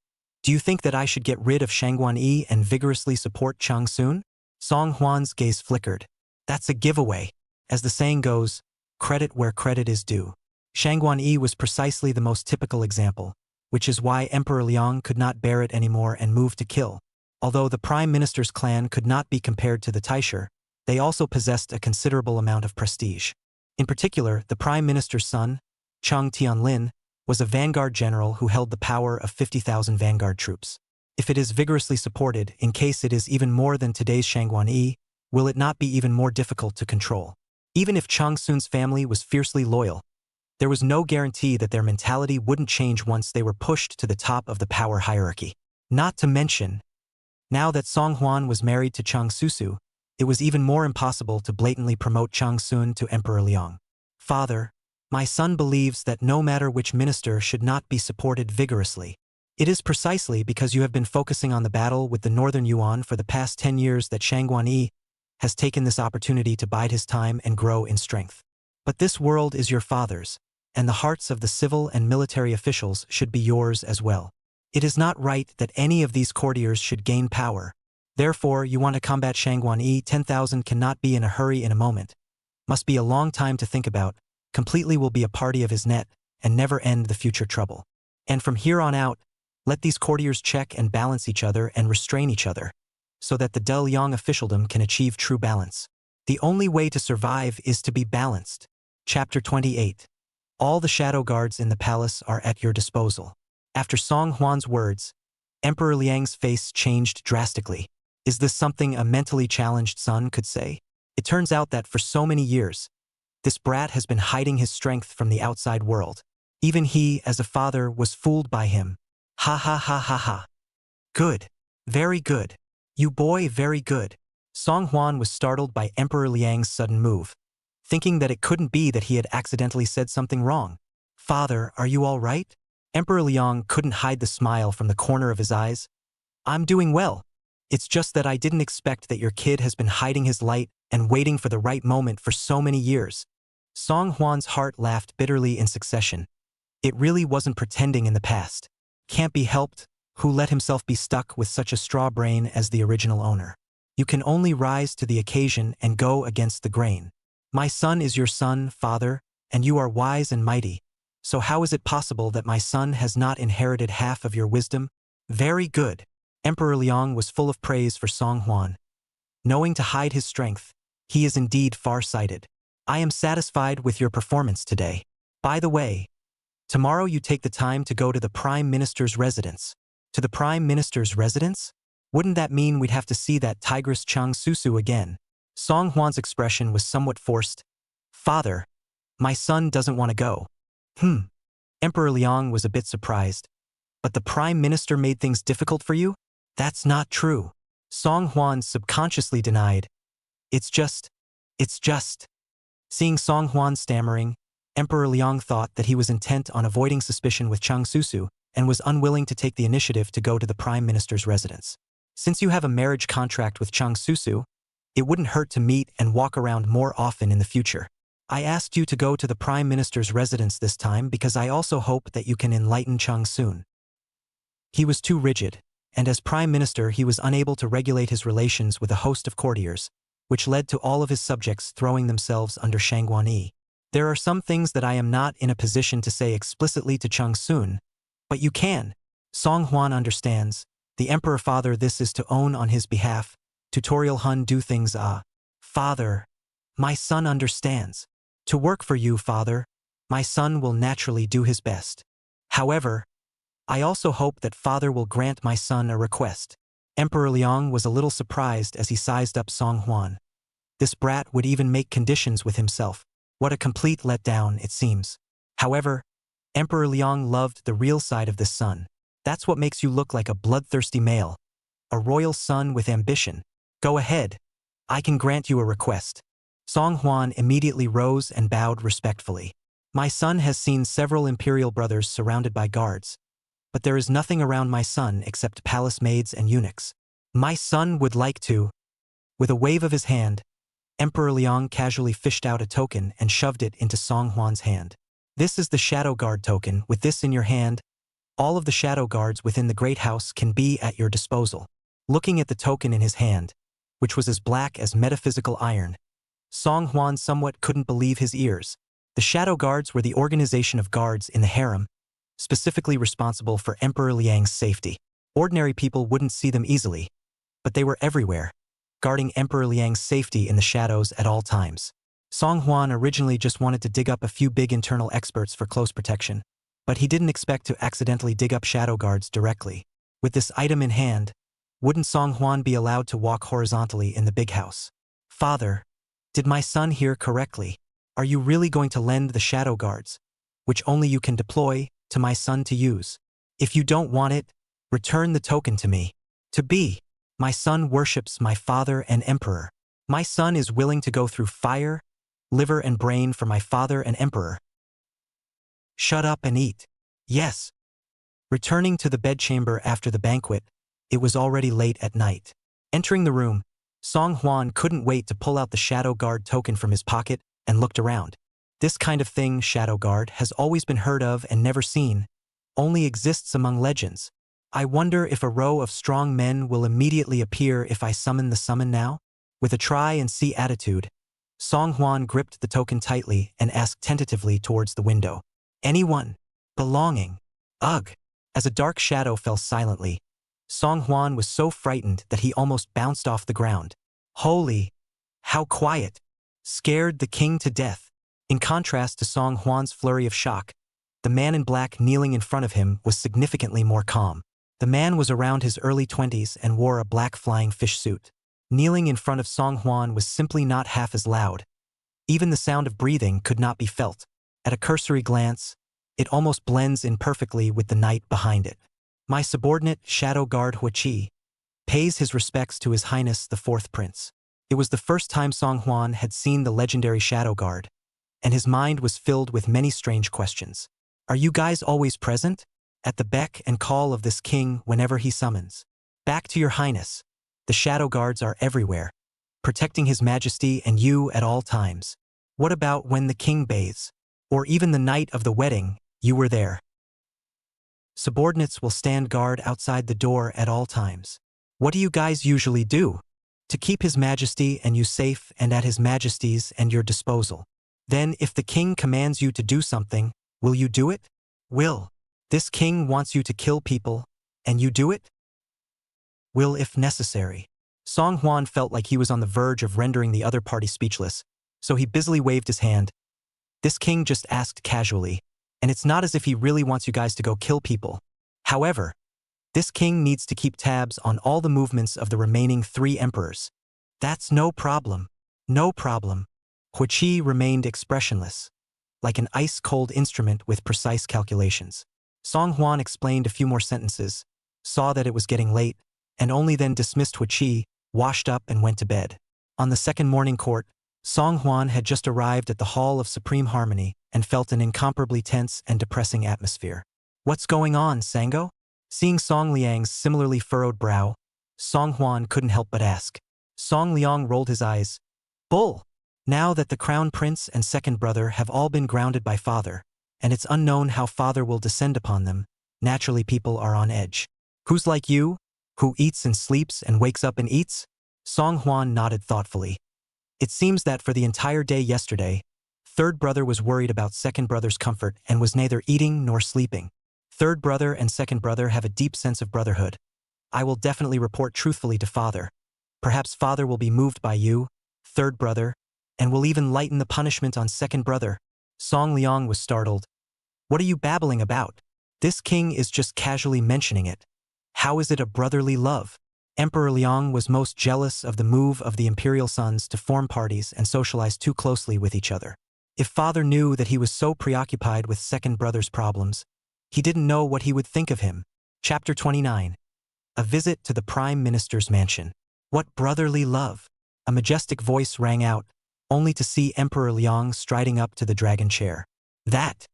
do you think that I should get rid of Shangguanyi and vigorously support Chang Sun? Song Huan's gaze flickered. That's a giveaway. As the saying goes, credit where credit is due. Shangguanyi was precisely the most typical example, which is why Emperor Liang could not bear it anymore and moved to kill. Although the prime minister's clan could not be compared to the Taisher, they also possessed a considerable amount of prestige. In particular, the prime minister's son, Cheng Tianlin, was a vanguard general who held the power of 50,000 vanguard troops. If it is vigorously supported, in case it is even more than today's Shangguanyi, will it not be even more difficult to control? Even if Chang Sun's family was fiercely loyal, there was no guarantee that their mentality wouldn't change once they were pushed to the top of the power hierarchy. Not to mention, now that Song Huan was married to Cheng Susu, it was even more impossible to blatantly promote Chang Sun to Emperor Liang. Father, my son believes that no matter which minister should not be supported vigorously. It is precisely because you have been focusing on the battle with the Northern Yuan for the past 10 years that Shangguan Yi has taken this opportunity to bide his time and grow in strength. But this world is your father's, and the hearts of the civil and military officials should be yours as well. It is not right that any of these courtiers should gain power. Therefore, you want to combat Shangguan Yi. 10,000 cannot be in a hurry in a moment. Must be a long time to think about, completely will be a party of his net, and never end the future trouble. And from here on out, let these courtiers check and balance each other and restrain each other, so that the Delyang officialdom can achieve true balance. The only way to survive is to be balanced. Chapter 28. All the shadow guards in the palace are at your disposal. After Song Huan's words, Emperor Liang's face changed drastically. Is this something a mentally challenged son could say? It turns out that for so many years, this brat has been hiding his strength from the outside world. Even he, as a father, was fooled by him. Ha ha ha ha ha. Good. Very good. You boy, very good. Song Huan was startled by Emperor Liang's sudden move, thinking that it couldn't be that he had accidentally said something wrong. Father, are you all right? Emperor Liang couldn't hide the smile from the corner of his eyes. I'm doing well. It's just that I didn't expect that your kid has been hiding his light and waiting for the right moment for so many years. Song Huan's heart laughed bitterly in succession. It really wasn't pretending in the past. Can't be helped, who let himself be stuck with such a straw brain as the original owner. You can only rise to the occasion and go against the grain. My son is your son, father, and you are wise and mighty. So how is it possible that my son has not inherited half of your wisdom? Very good. Emperor Liang was full of praise for Song Huan. Knowing to hide his strength, he is indeed far-sighted. I am satisfied with your performance today. By the way, tomorrow you take the time to go to the Prime Minister's residence. To the Prime Minister's residence? Wouldn't that mean we'd have to see that Tigress Cheng Susu again? Song Huan's expression was somewhat forced. Father, my son doesn't want to go. Emperor Liang was a bit surprised. But the Prime Minister made things difficult for you? That's not true. Song Huan subconsciously denied. It's just. Seeing Song Huan stammering, Emperor Liang thought that he was intent on avoiding suspicion with Cheng Susu and was unwilling to take the initiative to go to the Prime Minister's residence. Since you have a marriage contract with Cheng Susu, it wouldn't hurt to meet and walk around more often in the future. I asked you to go to the Prime Minister's residence this time because I also hope that you can enlighten Cheng soon. He was too rigid, and as Prime Minister he was unable to regulate his relations with a host of courtiers, which led to all of his subjects throwing themselves under Shangguan Yi. There are some things that I am not in a position to say explicitly to Cheng Sun, but you can. Song Huan understands. The Emperor Father, this is to own on his behalf. Tutorial Hun do things Father, my son understands. To work for you, Father, my son will naturally do his best. However, I also hope that Father will grant my son a request. Emperor Liang was a little surprised as he sized up Song Huan. This brat would even make conditions with himself. What a complete letdown, it seems. However, Emperor Liang loved the real side of this son. That's what makes you look like a bloodthirsty male. A royal son with ambition. Go ahead. I can grant you a request. Song Huan immediately rose and bowed respectfully. My son has seen several imperial brothers surrounded by guards, but there is nothing around my son except palace maids and eunuchs. My son would like to. With a wave of his hand, Emperor Liang casually fished out a token and shoved it into Song Huan's hand. This is the shadow guard token. With this in your hand, all of the shadow guards within the great house can be at your disposal. Looking at the token in his hand, which was as black as metaphysical iron, Song Huan somewhat couldn't believe his ears. The shadow guards were the organization of guards in the harem, specifically responsible for Emperor Liang's safety. Ordinary people wouldn't see them easily, but they were everywhere, guarding Emperor Liang's safety in the shadows at all times. Song Huan originally just wanted to dig up a few big internal experts for close protection, but he didn't expect to accidentally dig up shadow guards directly. With this item in hand, wouldn't Song Huan be allowed to walk horizontally in the big house? Father, did my son hear correctly? Are you really going to lend the shadow guards, which only you can deploy, to my son to use? If you don't want it, return the token to me. To be. My son worships my father and emperor. My son is willing to go through fire, liver and brain for my father and emperor. Shut up and eat. Yes. Returning to the bedchamber after the banquet, it was already late at night. Entering the room, Song Hwan couldn't wait to pull out the Shadow Guard token from his pocket and looked around. This kind of thing, Shadow Guard, has always been heard of and never seen, only exists among legends. I wonder if a row of strong men will immediately appear if I summon the summon now? With a try-and-see attitude, Song Hwan gripped the token tightly and asked tentatively towards the window. Anyone? Belonging? Ugh! As a dark shadow fell silently, Song Hwan was so frightened that he almost bounced off the ground. Holy! How quiet! Scared the king to death. In contrast to Song Hwan's flurry of shock, the man in black kneeling in front of him was significantly more calm. The man was around his early 20s and wore a black flying fish suit. Kneeling in front of Song Hwan was simply not half as loud. Even the sound of breathing could not be felt. At a cursory glance, it almost blends in perfectly with the night behind it. My subordinate, Shadow Guard Huichi, pays his respects to His Highness the Fourth Prince. It was the first time Song Hwan had seen the legendary Shadow Guard, and his mind was filled with many strange questions. Are you guys always present? At the beck and call of this king whenever he summons. Back to your highness. The Shadow Guards are everywhere, protecting His Majesty and you at all times. What about when the king bathes? Or even the night of the wedding, you were there. Subordinates will stand guard outside the door at all times. What do you guys usually do? To keep His Majesty and you safe and at His Majesty's and your disposal. Then if the king commands you to do something, will you do it? Will. This king wants you to kill people, and you do it? Will if necessary. Song Hwan felt like he was on the verge of rendering the other party speechless, so he busily waved his hand. This king just asked casually, and it's not as if he really wants you guys to go kill people. However, this king needs to keep tabs on all the movements of the remaining 3 emperors. That's no problem. No problem. Huichi remained expressionless, like an ice-cold instrument with precise calculations. Song Hwan explained a few more sentences, saw that it was getting late, and only then dismissed Huichi, washed up and went to bed. On the second morning court, Song Hwan had just arrived at the Hall of Supreme Harmony and felt an incomparably tense and depressing atmosphere. What's going on, Sango? Seeing Song Liang's similarly furrowed brow, Song Hwan couldn't help but ask. Song Liang rolled his eyes. Bull! Now that the crown prince and second brother have all been grounded by father, and it's unknown how father will descend upon them, naturally people are on edge. Who's like you? Who eats and sleeps and wakes up and eats? Song Hwan nodded thoughtfully. It seems that for the entire day yesterday, third brother was worried about second brother's comfort and was neither eating nor sleeping. Third brother and second brother have a deep sense of brotherhood. I will definitely report truthfully to father. Perhaps father will be moved by you, third brother, and will even lighten the punishment on second brother. Song Liang was startled. What are you babbling about? This king is just casually mentioning it. How is it a brotherly love? Emperor Liang was most jealous of the move of the imperial sons to form parties and socialize too closely with each other. If father knew that he was so preoccupied with second brother's problems, he didn't know what he would think of him. Chapter 29. A visit to the Prime Minister's mansion. What brotherly love! A majestic voice rang out, only to see Emperor Liang striding up to the dragon chair. That!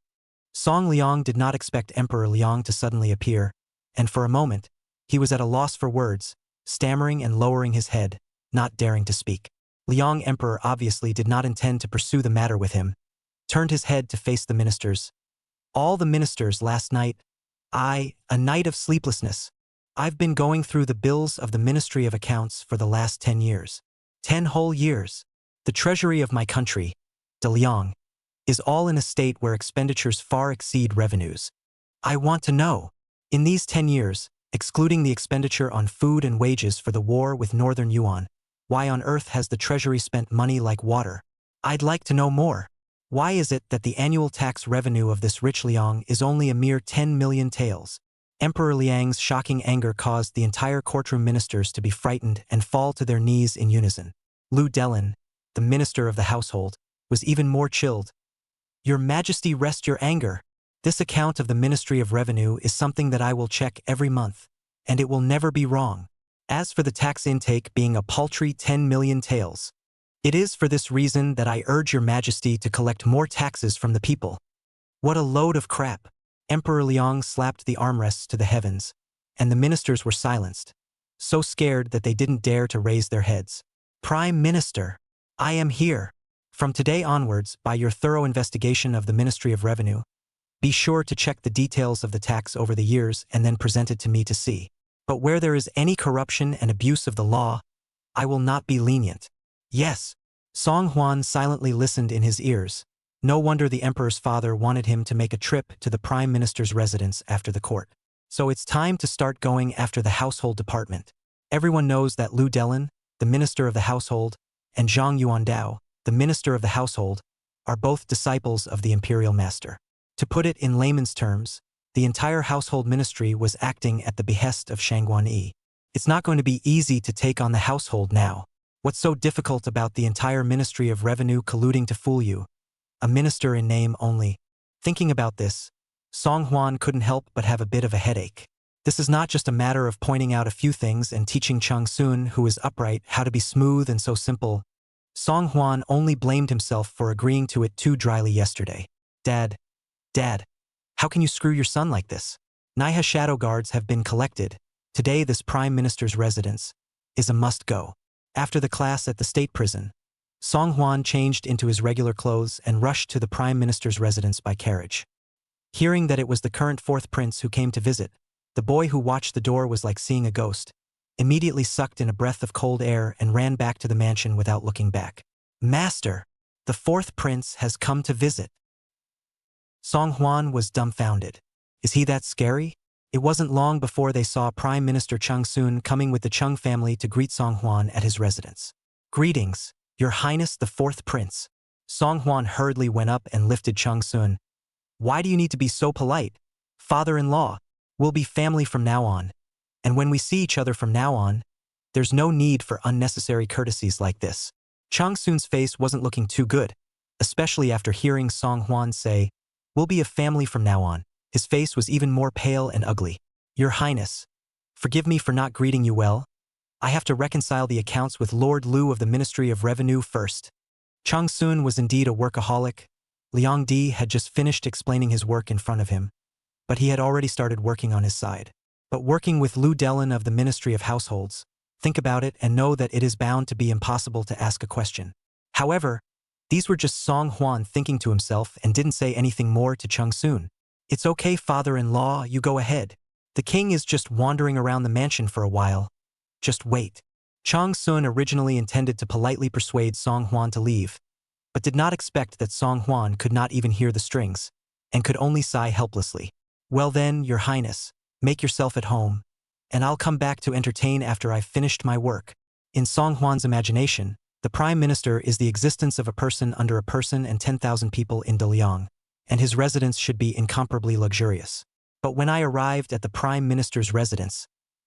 Song Liang did not expect Emperor Liang to suddenly appear, and for a moment, he was at a loss for words, stammering and lowering his head, not daring to speak. Liang Emperor obviously did not intend to pursue the matter with him, turned his head to face the ministers. All the ministers last night. A night of sleeplessness. I've been going through the bills of the Ministry of Accounts for the last 10 years. 10 whole years. The treasury of my country, De Liang, is all in a state where expenditures far exceed revenues. I want to know, in these 10 years, excluding the expenditure on food and wages for the war with Northern Yuan, why on earth has the treasury spent money like water? I'd like to know more. Why is it that the annual tax revenue of this rich Liang is only a mere 10 million taels? Emperor Liang's shocking anger caused the entire courtroom ministers to be frightened and fall to their knees in unison. Lu Delin, the minister of the household, was even more chilled. Your Majesty, rest your anger. This account of the Ministry of Revenue is something that I will check every month, and it will never be wrong. As for the tax intake being a paltry 10 million taels, it is for this reason that I urge your Majesty to collect more taxes from the people. What a load of crap. Emperor Liang slapped the armrests to the heavens, and the ministers were silenced, so scared that they didn't dare to raise their heads. Prime Minister, I am here. From today onwards, by your thorough investigation of the Ministry of Revenue, be sure to check the details of the tax over the years and then present it to me to see. But where there is any corruption and abuse of the law, I will not be lenient. Yes. Song Huan silently listened in his ears. No wonder the emperor's father wanted him to make a trip to the prime minister's residence after the court. So it's time to start going after the household department. Everyone knows that Lu Delin, the minister of the household, and Zhang Yuandao, the minister of the household, are both disciples of the imperial master. To put it in layman's terms, the entire household ministry was acting at the behest of Shangguan Yi. It's not going to be easy to take on the household now. What's so difficult about the entire Ministry of Revenue colluding to fool you? A minister in name only. Thinking about this, Song Huan couldn't help but have a bit of a headache. This is not just a matter of pointing out a few things and teaching Cheng Susu, who is upright, how to be smooth and so simple. Song Huan only blamed himself for agreeing to it too dryly yesterday. Dad, how can you screw your son like this? Naiha shadow guards have been collected. Today this prime minister's residence is a must-go. After the class at the state prison, Song Huan changed into his regular clothes and rushed to the prime minister's residence by carriage. Hearing that it was the current fourth prince who came to visit, the boy who watched the door was like seeing a ghost, immediately sucked in a breath of cold air and ran back to the mansion without looking back. Master, the fourth prince has come to visit. Song Huan was dumbfounded. Is he that scary? It wasn't long before they saw Prime Minister Cheng Susu coming with the Cheng family to greet Song Huan at his residence. Greetings, Your Highness the fourth prince. Song Huan hurriedly went up and lifted Cheng Susu. Why do you need to be so polite? Father-in-law, we'll be family from now on. And when we see each other from now on, there's no need for unnecessary courtesies like this. Cheng Susu's face wasn't looking too good, especially after hearing Song Huan say, we'll be a family from now on. His face was even more pale and ugly. Your Highness, forgive me for not greeting you well. I have to reconcile the accounts with Lord Lu of the Ministry of Revenue first. Cheng Susu was indeed a workaholic. Liang Di had just finished explaining his work in front of him, but he had already started working on his side. But working with Lu Delin of the Ministry of Households, think about it and know that it is bound to be impossible to ask a question. However, these were just Song Huan thinking to himself and didn't say anything more to Cheng Susu. It's okay, father-in-law, you go ahead. The king is just wandering around the mansion for a while. Just wait. Cheng Susu originally intended to politely persuade Song Huan to leave, but did not expect that Song Huan could not even hear the strings, and could only sigh helplessly. Well then, Your Highness, make yourself at home, and I'll come back to entertain after I've finished my work. In Song Huan's imagination, the Prime Minister is the existence of a person under a person and 10,000 people in Daliang, and his residence should be incomparably luxurious. But when I arrived at the Prime Minister's residence,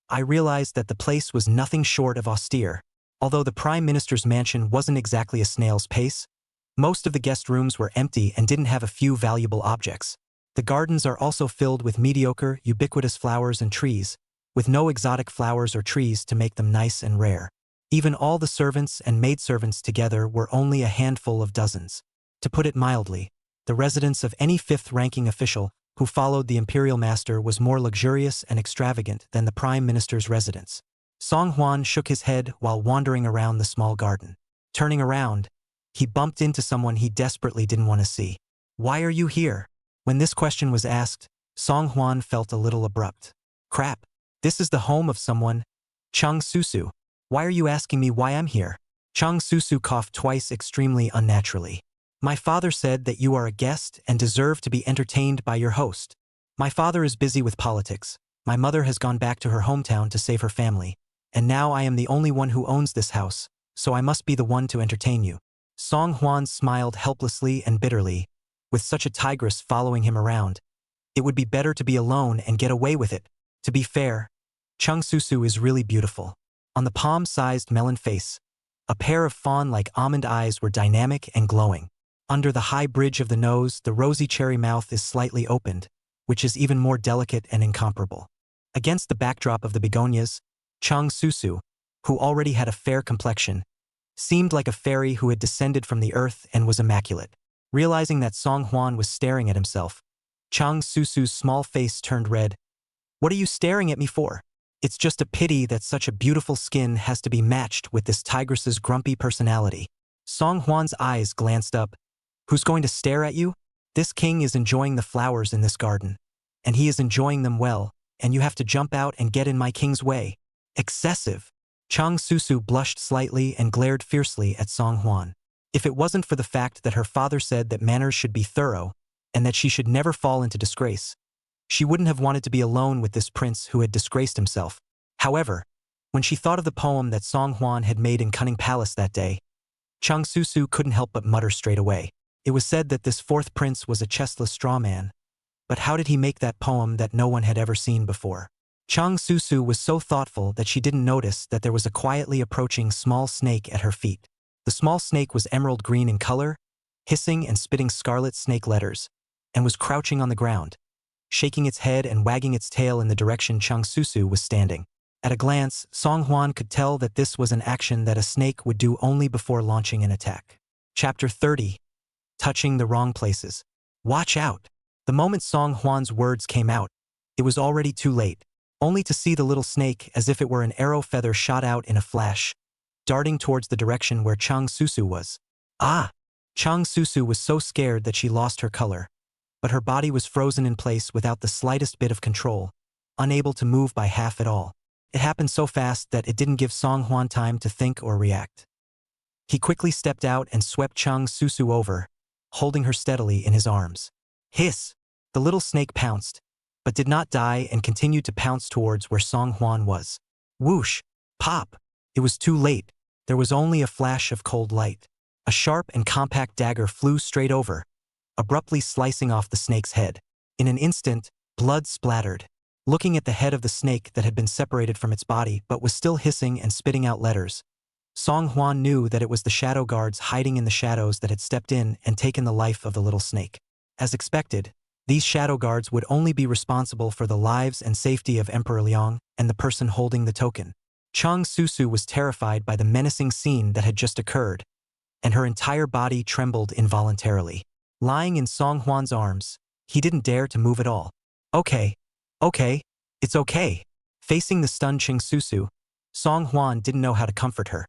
I realized that the place was nothing short of austere. Although the Prime Minister's mansion wasn't exactly a snail's pace, most of the guest rooms were empty and didn't have a few valuable objects. The gardens are also filled with mediocre, ubiquitous flowers and trees, with no exotic flowers or trees to make them nice and rare. Even all the servants and maidservants together were only a handful of dozens. To put it mildly, the residence of any fifth-ranking official who followed the imperial master was more luxurious and extravagant than the prime minister's residence. Song Huan shook his head while wandering around the small garden. Turning around, he bumped into someone he desperately didn't want to see. Why are you here? When this question was asked, Song Huan felt a little abrupt. Crap, this is the home of someone. Cheng Susu. Why are you asking me why I'm here? Cheng Susu coughed twice extremely unnaturally. My father said that you are a guest and deserve to be entertained by your host. My father is busy with politics. My mother has gone back to her hometown to save her family. And now I am the only one who owns this house, so I must be the one to entertain you. Song Huan smiled helplessly and bitterly. With such a tigress following him around, it would be better to be alone and get away with it. To be fair, Cheng Susu is really beautiful. On the palm-sized melon face, a pair of fawn-like almond eyes were dynamic and glowing. Under the high bridge of the nose, the rosy cherry mouth is slightly opened, which is even more delicate and incomparable. Against the backdrop of the begonias, Cheng Susu, who already had a fair complexion, seemed like a fairy who had descended from the earth and was immaculate. Realizing that Song Huan was staring at himself, Cheng Susu's small face turned red. What are you staring at me for? It's just a pity that such a beautiful skin has to be matched with this tigress's grumpy personality. Song Hwan's eyes glanced up. Who's going to stare at you? This king is enjoying the flowers in this garden. And he is enjoying them well, and you have to jump out and get in my king's way. Excessive. Cheng Susu blushed slightly and glared fiercely at Song Hwan. If it wasn't for the fact that her father said that manners should be thorough, and that she should never fall into disgrace, she wouldn't have wanted to be alone with this prince who had disgraced himself. However, when she thought of the poem that Song Hwan had made in Cunning Palace that day, Cheng Susu couldn't help but mutter straight away. It was said that this fourth prince was a chestless straw man. But how did he make that poem that no one had ever seen before? Cheng Susu was so thoughtful that she didn't notice that there was a quietly approaching small snake at her feet. The small snake was emerald green in color, hissing and spitting scarlet snake letters, and was crouching on the ground, shaking its head and wagging its tail in the direction Cheng Susu was standing. At a glance, Song Hwan could tell that this was an action that a snake would do only before launching an attack. Chapter 30. Touching the wrong places. Watch out! The moment Song Hwan's words came out, it was already too late, only to see the little snake as if it were an arrow feather shot out in a flash, darting towards the direction where Cheng Susu was. Ah! Cheng Susu was so scared that she lost her color, but her body was frozen in place without the slightest bit of control, unable to move by half at all. It happened so fast that it didn't give Song Hwan time to think or react. He quickly stepped out and swept Cheng Susu over, holding her steadily in his arms. Hiss! The little snake pounced, but did not die and continued to pounce towards where Song Hwan was. Whoosh! Pop! It was too late. There was only a flash of cold light. A sharp and compact dagger flew straight over, abruptly slicing off the snake's head. In an instant, blood splattered. Looking at the head of the snake that had been separated from its body but was still hissing and spitting out letters, Song Hwan knew that it was the shadow guards hiding in the shadows that had stepped in and taken the life of the little snake. As expected, these shadow guards would only be responsible for the lives and safety of Emperor Liang and the person holding the token. Cheng Susu was terrified by the menacing scene that had just occurred, and her entire body trembled involuntarily. Lying in Song Hwan's arms, he didn't dare to move at all. Okay, it's okay. Facing the stunned Cheng Susu, Song Hwan didn't know how to comfort her,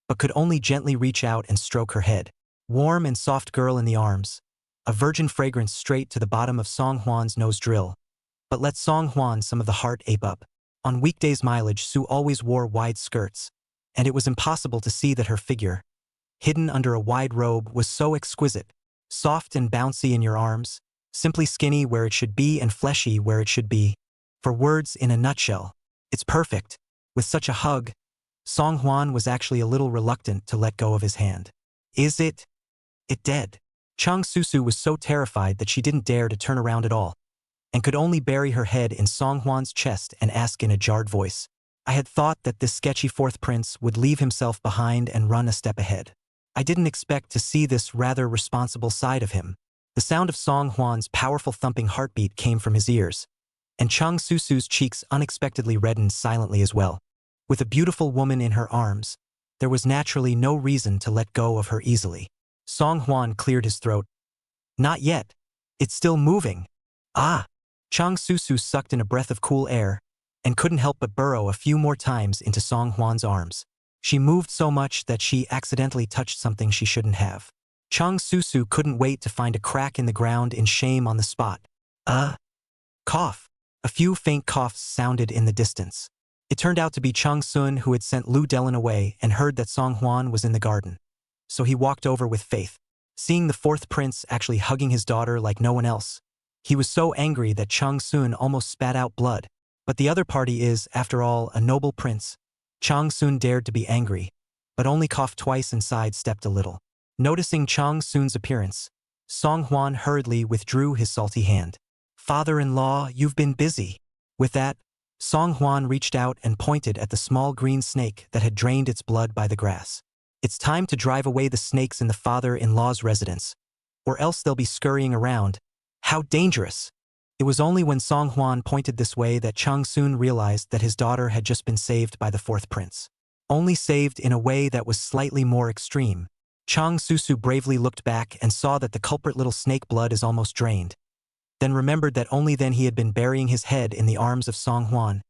but could only gently reach out and stroke her head. Warm and soft girl in the arms, a virgin fragrance straight to the bottom of Song Hwan's nose drill, but let Song Hwan some of the heart ape up. On weekdays mileage, Sue always wore wide skirts, and it was impossible to see that her figure, hidden under a wide robe, was so exquisite, soft and bouncy in your arms, simply skinny where it should be and fleshy where it should be. For words in a nutshell, it's perfect. With such a hug, Song Hwan was actually a little reluctant to let go of his hand. Is it dead? Cheng Susu was so terrified that she didn't dare to turn around at all, and could only bury her head in Song Hwan's chest and ask in a jarred voice. I had thought that this sketchy fourth prince would leave himself behind and run a step ahead. I didn't expect to see this rather responsible side of him. The sound of Song Hwan's powerful thumping heartbeat came from his ears, and Cheng Susu's cheeks unexpectedly reddened silently as well. With a beautiful woman in her arms, there was naturally no reason to let go of her easily. Song Hwan cleared his throat. Not yet. It's still moving. Ah! Cheng Susu sucked in a breath of cool air, and couldn't help but burrow a few more times into Song Hwan's arms. She moved so much that she accidentally touched something she shouldn't have. Cheng Susu couldn't wait to find a crack in the ground in shame on the spot. Cough. A few faint coughs sounded in the distance. It turned out to be Cheng Sun, who had sent Lu Delin away and heard that Song Hwan was in the garden. So he walked over with faith. Seeing the fourth prince actually hugging his daughter like no one else, he was so angry that Cheng Sun almost spat out blood. But the other party is, after all, a noble prince. Cheng Sun dared to be angry, but only coughed twice and sidestepped a little. Noticing Cheng Sun's appearance, Song Hwan hurriedly withdrew his salty hand. Father-in-law, you've been busy. With that, Song Hwan reached out and pointed at the small green snake that had drained its blood by the grass. It's time to drive away the snakes in the father-in-law's residence, or else they'll be scurrying around. How dangerous! It was only when Song Hwan pointed this way that Cheng Sun realized that his daughter had just been saved by the fourth prince. Only saved in a way that was slightly more extreme. Cheng Susu bravely looked back and saw that the culprit little snake blood is almost drained. then remembered that only then he had been burying his head in the arms of Song Huan.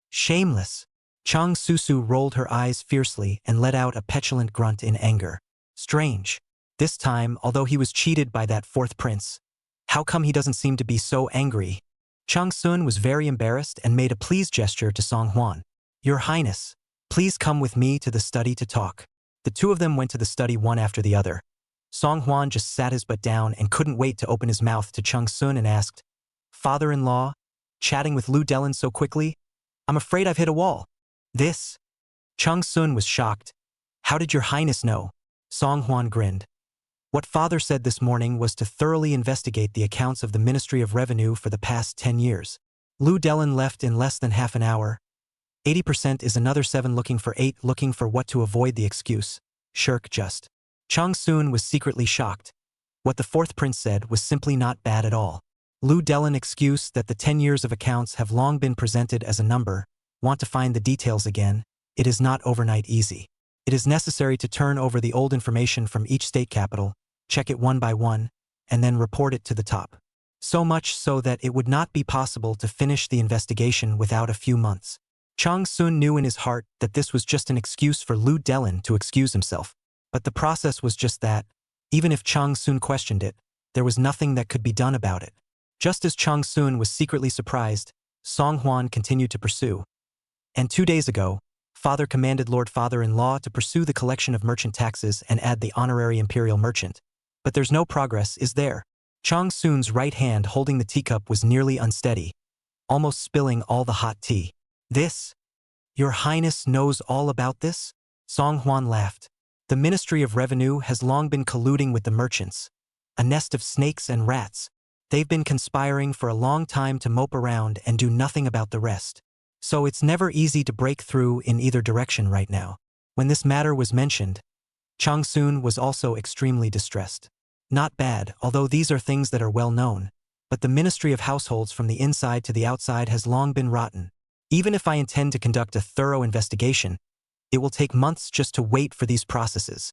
Shameless! Cheng Susu rolled her eyes fiercely and let out a petulant grunt in anger. Strange. This time, although he was cheated by that fourth prince, how come he doesn't seem to be so angry? Chang Sun was very embarrassed and made a please gesture to Song Huan. Your Highness, please come with me to the study to talk. The two of them went to the study one after the other. Song Huan just sat his butt down and couldn't wait to open his mouth to Chang Sun and asked, Father-in-law, chatting with Lu Delin so quickly? I'm afraid I've hit a wall. This? Chang Sun was shocked. How did your Highness know? Song Huan grinned. What father said this morning was to thoroughly investigate the accounts of the Ministry of Revenue for the past 10 years. Lu Delin left in less than half an hour. 80% is another 7 looking for 8 looking for what to avoid the excuse. Shirk just. Chang Sun was secretly shocked. What the fourth prince said was simply not bad at all. Lu Delin excuse that the 10 years of accounts have long been presented as a number. Want to find the details again? It is not overnight easy. It is necessary to turn over the old information from each state capital, check it one by one, and then report it to the top. So much so that it would not be possible to finish the investigation without a few months. Chang Sun knew in his heart that this was just an excuse for Lu Delin to excuse himself. But the process was just that. Even if Chang Sun questioned it, there was nothing that could be done about it. Just as Chang Sun was secretly surprised, Song Huan continued to pursue. And 2 days ago, Father commanded Lord Father-in-law to pursue the collection of merchant taxes and add the honorary imperial merchant. But there's no progress, is there? Chang Sun's right hand holding the teacup was nearly unsteady, almost spilling all the hot tea. This? Your Highness knows all about this? Song Huan laughed. The Ministry of Revenue has long been colluding with the merchants. A nest of snakes and rats. They've been conspiring for a long time to mope around and do nothing about the rest. So it's never easy to break through in either direction right now. When this matter was mentioned, Chang Sun was also extremely distressed. Not bad, although these are things that are well known, but the Ministry of Households from the inside to the outside has long been rotten. Even if I intend to conduct a thorough investigation, it will take months just to wait for these processes.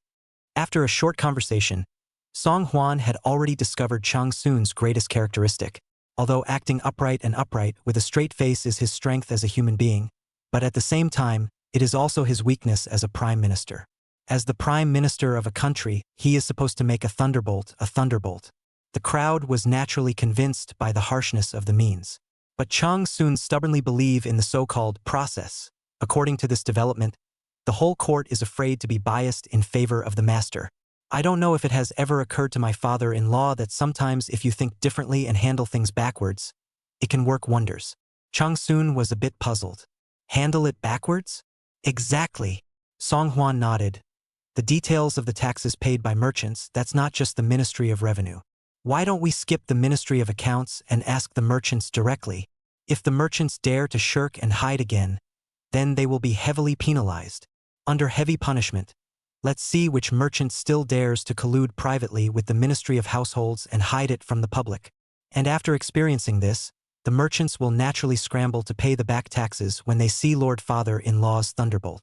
After a short conversation, Song Huan had already discovered Chang Sun's greatest characteristic. Although acting upright and upright with a straight face is his strength as a human being, but at the same time, it is also his weakness as a prime minister. As the prime minister of a country, he is supposed to make a thunderbolt a thunderbolt. The crowd was naturally convinced by the harshness of the means. But Chang Sun stubbornly believe in the so-called process. According to this development, the whole court is afraid to be biased in favor of the master. I don't know if it has ever occurred to my father-in-law that sometimes if you think differently and handle things backwards, it can work wonders. Chang Sun was a bit puzzled. Handle it backwards? Exactly. Song Huan nodded. The details of the taxes paid by merchants, that's not just the Ministry of Revenue. Why don't we skip the Ministry of Accounts and ask the merchants directly? If the merchants dare to shirk and hide again, then they will be heavily penalized. Under heavy punishment, let's see which merchant still dares to collude privately with the Ministry of Households and hide it from the public. And after experiencing this, the merchants will naturally scramble to pay the back taxes when they see Lord Father-in-law's thunderbolt.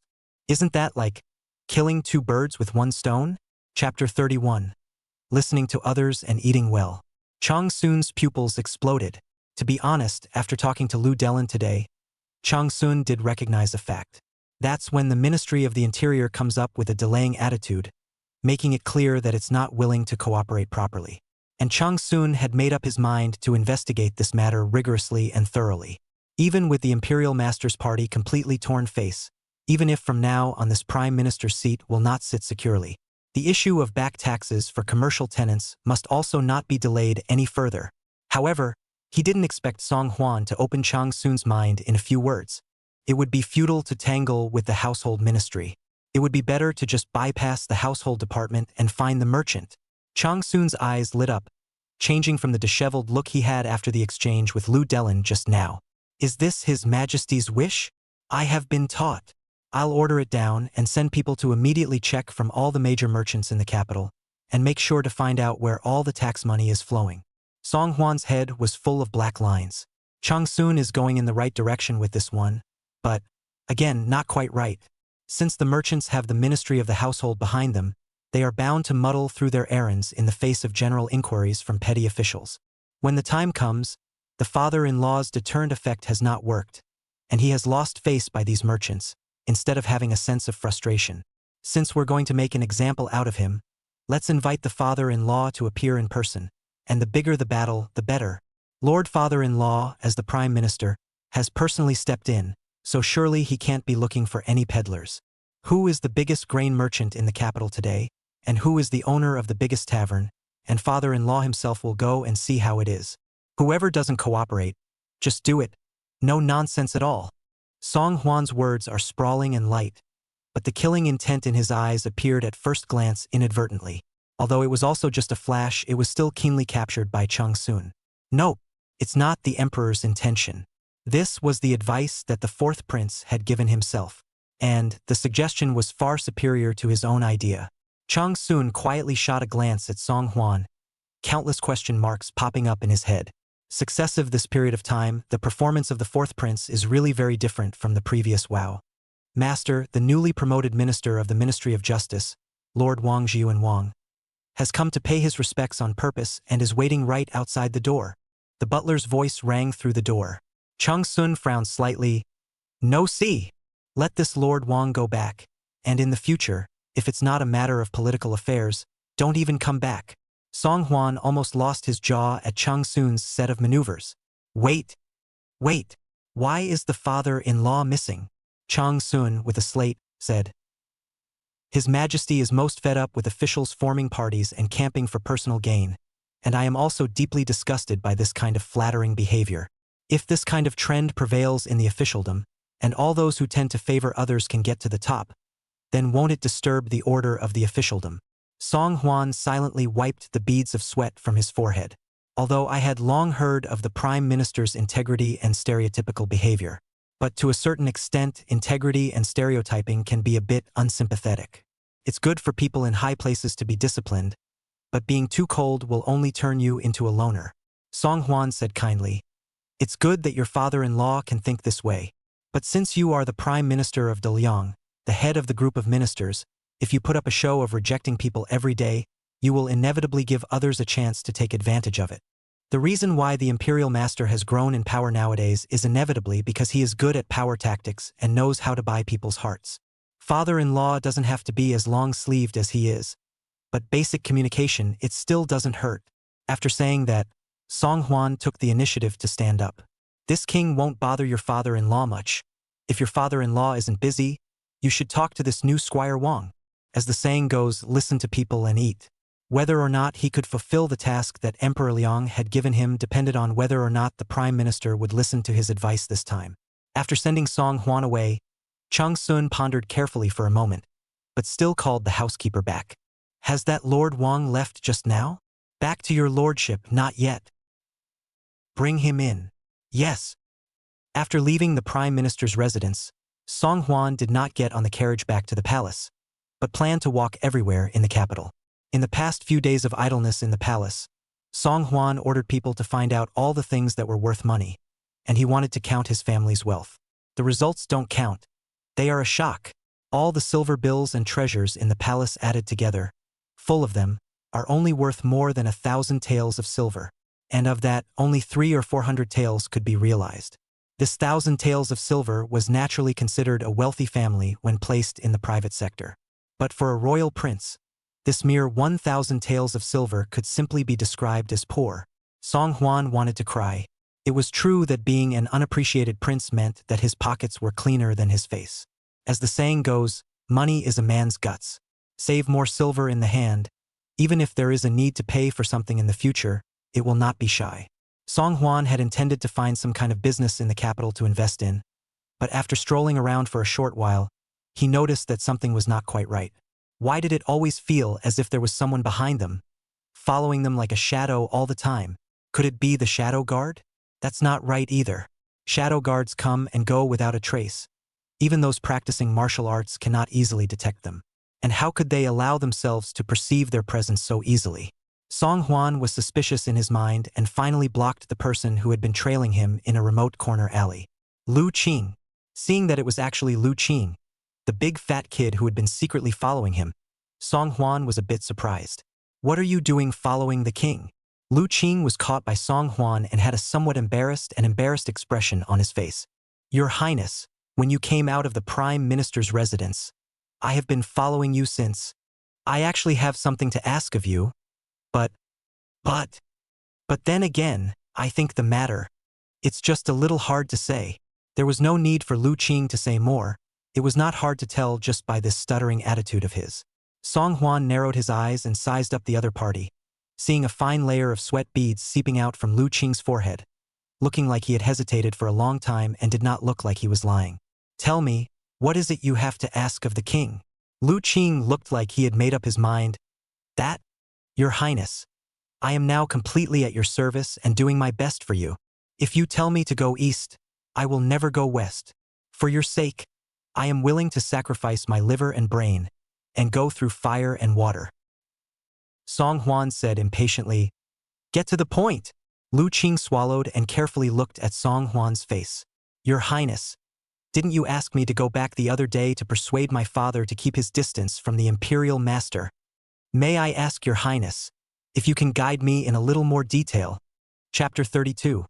Isn't that like killing 2 birds with 1 stone? Chapter 31. Listening to others and eating well. Chang Sun's pupils exploded. To be honest, after talking to Lu Delin today, Chang Sun did recognize a fact. That's when the Ministry of the Interior comes up with a delaying attitude, making it clear that it's not willing to cooperate properly. And Chang Sun had made up his mind to investigate this matter rigorously and thoroughly. Even with the Imperial Masters Party completely torn face, even if from now on this Prime Minister's seat will not sit securely, the issue of back taxes for commercial tenants must also not be delayed any further. However, he didn't expect Song Huan to open Chang Sun's mind in a few words. It would be futile to tangle with the household ministry. It would be better to just bypass the household department and find the merchant. Chang Sun's eyes lit up, changing from the disheveled look he had after the exchange with Lu Delin just now. Is this His Majesty's wish? I have been taught. I'll order it down and send people to immediately check from all the major merchants in the capital and make sure to find out where all the tax money is flowing. Song Huan's head was full of black lines. Chang Sun is going in the right direction with this one, but, again, not quite right. Since the merchants have the Ministry of the Household behind them, they are bound to muddle through their errands in the face of general inquiries from petty officials. When the time comes, the father-in-law's deterrent effect has not worked, and he has lost face by these merchants, instead of having a sense of frustration. Since we're going to make an example out of him, let's invite the father-in-law to appear in person, and the bigger the battle, the better. Lord Father-in-law, as the Prime Minister, has personally stepped in, so surely he can't be looking for any peddlers. Who is the biggest grain merchant in the capital today, and who is the owner of the biggest tavern, and father-in-law himself will go and see how it is. Whoever doesn't cooperate, just do it. No nonsense at all. Song Hwan's words are sprawling and light, but the killing intent in his eyes appeared at first glance inadvertently. Although it was also just a flash, it was still keenly captured by Cheng Susu. No, it's not the emperor's intention. This was the advice that the fourth prince had given himself, and the suggestion was far superior to his own idea. Cheng Susu quietly shot a glance at Song Hwan, countless question marks popping up in his head. Successive this period of time, the performance of the fourth prince is really very different from the previous Wow. Master, the newly promoted minister of the Ministry of Justice, Lord Wang Jiuan, has come to pay his respects on purpose and is waiting right outside the door. The butler's voice rang through the door. Cheng Susu frowned slightly. No, see. Let this Lord Wang go back, and in the future, if it's not a matter of political affairs, don't even come back. Song Hwan almost lost his jaw at Cheng Susu's set of maneuvers. Wait. Why is the father-in-law missing? Cheng Susu, with a slate, said. His Majesty is most fed up with officials forming parties and camping for personal gain, and I am also deeply disgusted by this kind of flattering behavior. If this kind of trend prevails in the officialdom, and all those who tend to favor others can get to the top, then won't it disturb the order of the officialdom? Song Hwan silently wiped the beads of sweat from his forehead. Although I had long heard of the Prime Minister's integrity and stereotypical behavior, but to a certain extent, integrity and stereotyping can be a bit unsympathetic. It's good for people in high places to be disciplined, but being too cold will only turn you into a loner. Song Hwan said kindly, It's good that your father-in-law can think this way, but since you are the Prime Minister of Daliang, the head of the group of ministers, if you put up a show of rejecting people every day, you will inevitably give others a chance to take advantage of it. The reason why the imperial master has grown in power nowadays is inevitably because he is good at power tactics and knows how to buy people's hearts. Father-in-law doesn't have to be as long-sleeved as he is, but basic communication, it still doesn't hurt. After saying that, Song Hwan took the initiative to stand up. This king won't bother your father-in-law much. If your father-in-law isn't busy, you should talk to this new Squire Wang. As the saying goes, listen to people and eat. Whether or not he could fulfill the task that Emperor Liang had given him depended on whether or not the Prime Minister would listen to his advice this time. After sending Song Hwan away, Cheng Susu pondered carefully for a moment, but still called the housekeeper back. Has that Lord Wang left just now? Back to your lordship, not yet. Bring him in. Yes. After leaving the Prime Minister's residence, Song Hwan did not get on the carriage back to the palace, but planned to walk everywhere in the capital. In the past few days of idleness in the palace, Song Hwan ordered people to find out all the things that were worth money, and he wanted to count his family's wealth. The results don't count. They are a shock. All the silver bills and treasures in the palace added together, full of them, are only worth more than 1,000 taels of silver, and of that, only 300 or 400 taels could be realized. This 1,000 taels of silver was naturally considered a wealthy family when placed in the private sector. But for a royal prince, this mere 1,000 taels of silver could simply be described as poor. Song Hwan wanted to cry. It was true that being an unappreciated prince meant that his pockets were cleaner than his face. As the saying goes, money is a man's guts. Save more silver in the hand. Even if there is a need to pay for something in the future, it will not be shy. Song Hwan had intended to find some kind of business in the capital to invest in, but after strolling around for a short while, he noticed that something was not quite right. Why did it always feel as if there was someone behind them, following them like a shadow all the time? Could it be the shadow guard? That's not right either. Shadow guards come and go without a trace. Even those practicing martial arts cannot easily detect them. And how could they allow themselves to perceive their presence so easily? Song Hwan was suspicious in his mind and finally blocked the person who had been trailing him in a remote corner alley. Lu Qing. Seeing that it was actually Lu Qing, the big fat kid who had been secretly following him, Song Hwan was a bit surprised. What are you doing following the king? Lu Qing was caught by Song Huan and had a somewhat embarrassed expression on his face. Your Highness, when you came out of the Prime Minister's residence, I have been following you since. I actually have something to ask of you, but then again, I think the matter. It's just a little hard to say. There was no need for Lu Qing to say more. It was not hard to tell just by this stuttering attitude of his. Song Huan narrowed his eyes and sized up the other party, seeing a fine layer of sweat beads seeping out from Lu Qing's forehead, looking like he had hesitated for a long time and did not look like he was lying. Tell me, what is it you have to ask of the king? Lu Qing looked like he had made up his mind. That, Your Highness, I am now completely at your service and doing my best for you. If you tell me to go east, I will never go west. For your sake, I am willing to sacrifice my liver and brain and go through fire and water. Song Huan said impatiently, Get to the point. Lu Qing swallowed and carefully looked at Song Huan's face. Your Highness, didn't you ask me to go back the other day to persuade my father to keep his distance from the imperial master? May I ask Your Highness, if you can guide me in a little more detail? Chapter 32.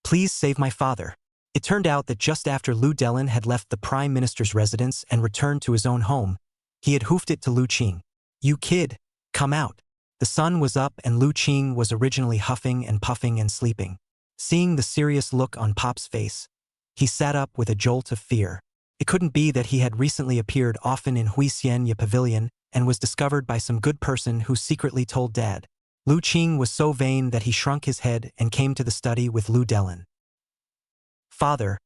Please save my father. It turned out that just after Lu Delin had left the Prime Minister's residence and returned to his own home, he had hoofed it to Lu Qing. You kid, come out. The sun was up and Lu Qing was originally huffing and puffing and sleeping. Seeing the serious look on Pop's face, he sat up with a jolt of fear. It couldn't be that he had recently appeared often in Huixianya Pavilion and was discovered by some good person who secretly told Dad. Lu Qing was so vain that he shrunk his head and came to the study with Lu Delin. Father,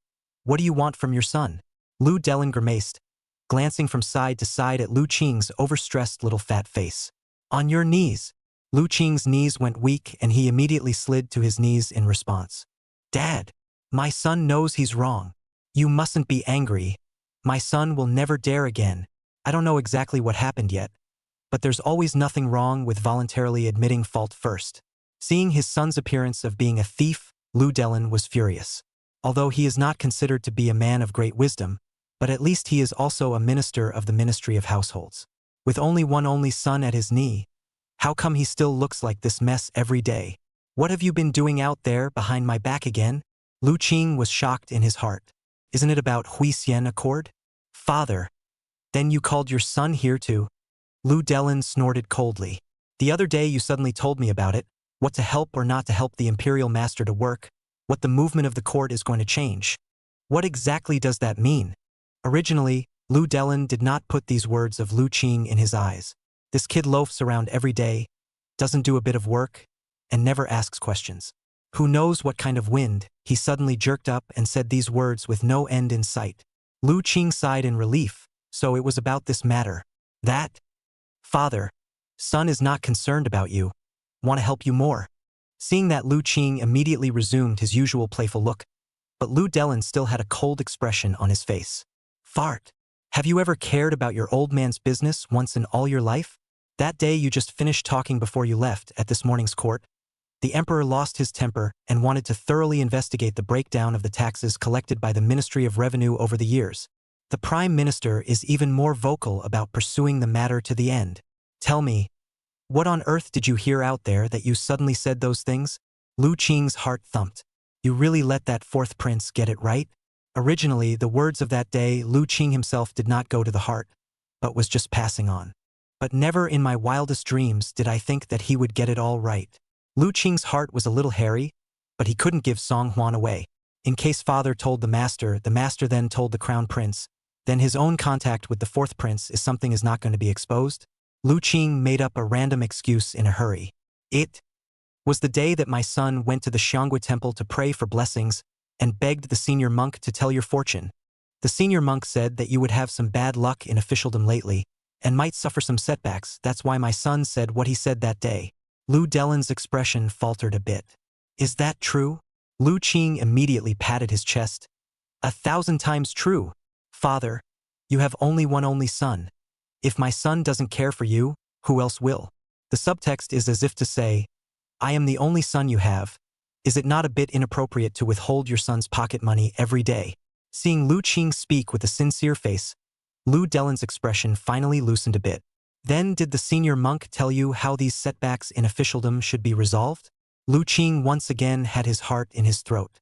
what do you want from your son? Lu Delin grimaced, glancing from side to side at Lu Qing's overstressed little fat face. On your knees. Lu Qing's knees went weak and he immediately slid to his knees in response. Dad, my son knows he's wrong. You mustn't be angry. My son will never dare again. I don't know exactly what happened yet, but there's always nothing wrong with voluntarily admitting fault first. Seeing his son's appearance of being a thief, Lu Delin was furious. Although he is not considered to be a man of great wisdom, but at least he is also a minister of the Ministry of Households. With only one only son at his knee, how come he still looks like this mess every day? What have you been doing out there behind my back again? Lu Qing was shocked in his heart. Isn't it about Huixien Accord? Father, then you called your son here too? Lu Delin snorted coldly. The other day you suddenly told me about it, what to help or not to help the imperial master to work, what the movement of the court is going to change. What exactly does that mean? Originally, Lu Delin did not put these words of Lu Qing in his eyes. This kid loafs around every day, doesn't do a bit of work, and never asks questions. Who knows what kind of wind? He suddenly jerked up and said these words with no end in sight. Lu Qing sighed in relief, so it was about this matter. That? Father, son is not concerned about you. Want to help you more. Seeing that, Lu Qing immediately resumed his usual playful look, but Lu Delin still had a cold expression on his face. Fart. Have you ever cared about your old man's business once in all your life? That day you just finished talking before you left at this morning's court, the emperor lost his temper and wanted to thoroughly investigate the breakdown of the taxes collected by the Ministry of Revenue over the years. The Prime Minister is even more vocal about pursuing the matter to the end. Tell me, what on earth did you hear out there that you suddenly said those things? Lu Qing's heart thumped. You really let that fourth prince get it right? Originally, the words of that day, Lu Qing himself did not go to the heart, but was just passing on. But never in my wildest dreams did I think that he would get it all right. Lu Qing's heart was a little hairy, but he couldn't give Song Huan away. In case father told the master then told the crown prince, then his own contact with the fourth prince is something is not going to be exposed. Lu Qing made up a random excuse in a hurry. It was the day that my son went to the Xiangui temple to pray for blessings and begged the senior monk to tell your fortune. The senior monk said that you would have some bad luck in officialdom lately and might suffer some setbacks. That's why my son said what he said that day. Lu Delin's expression faltered a bit. Is that true? Lu Qing immediately patted his chest. 1,000 times true. Father, you have only one only son. If my son doesn't care for you, who else will? The subtext is as if to say, I am the only son you have. Is it not a bit inappropriate to withhold your son's pocket money every day? Seeing Lu Qing speak with a sincere face, Lu Delin's expression finally loosened a bit. Then did the senior monk tell you how these setbacks in officialdom should be resolved? Lu Qing once again had his heart in his throat.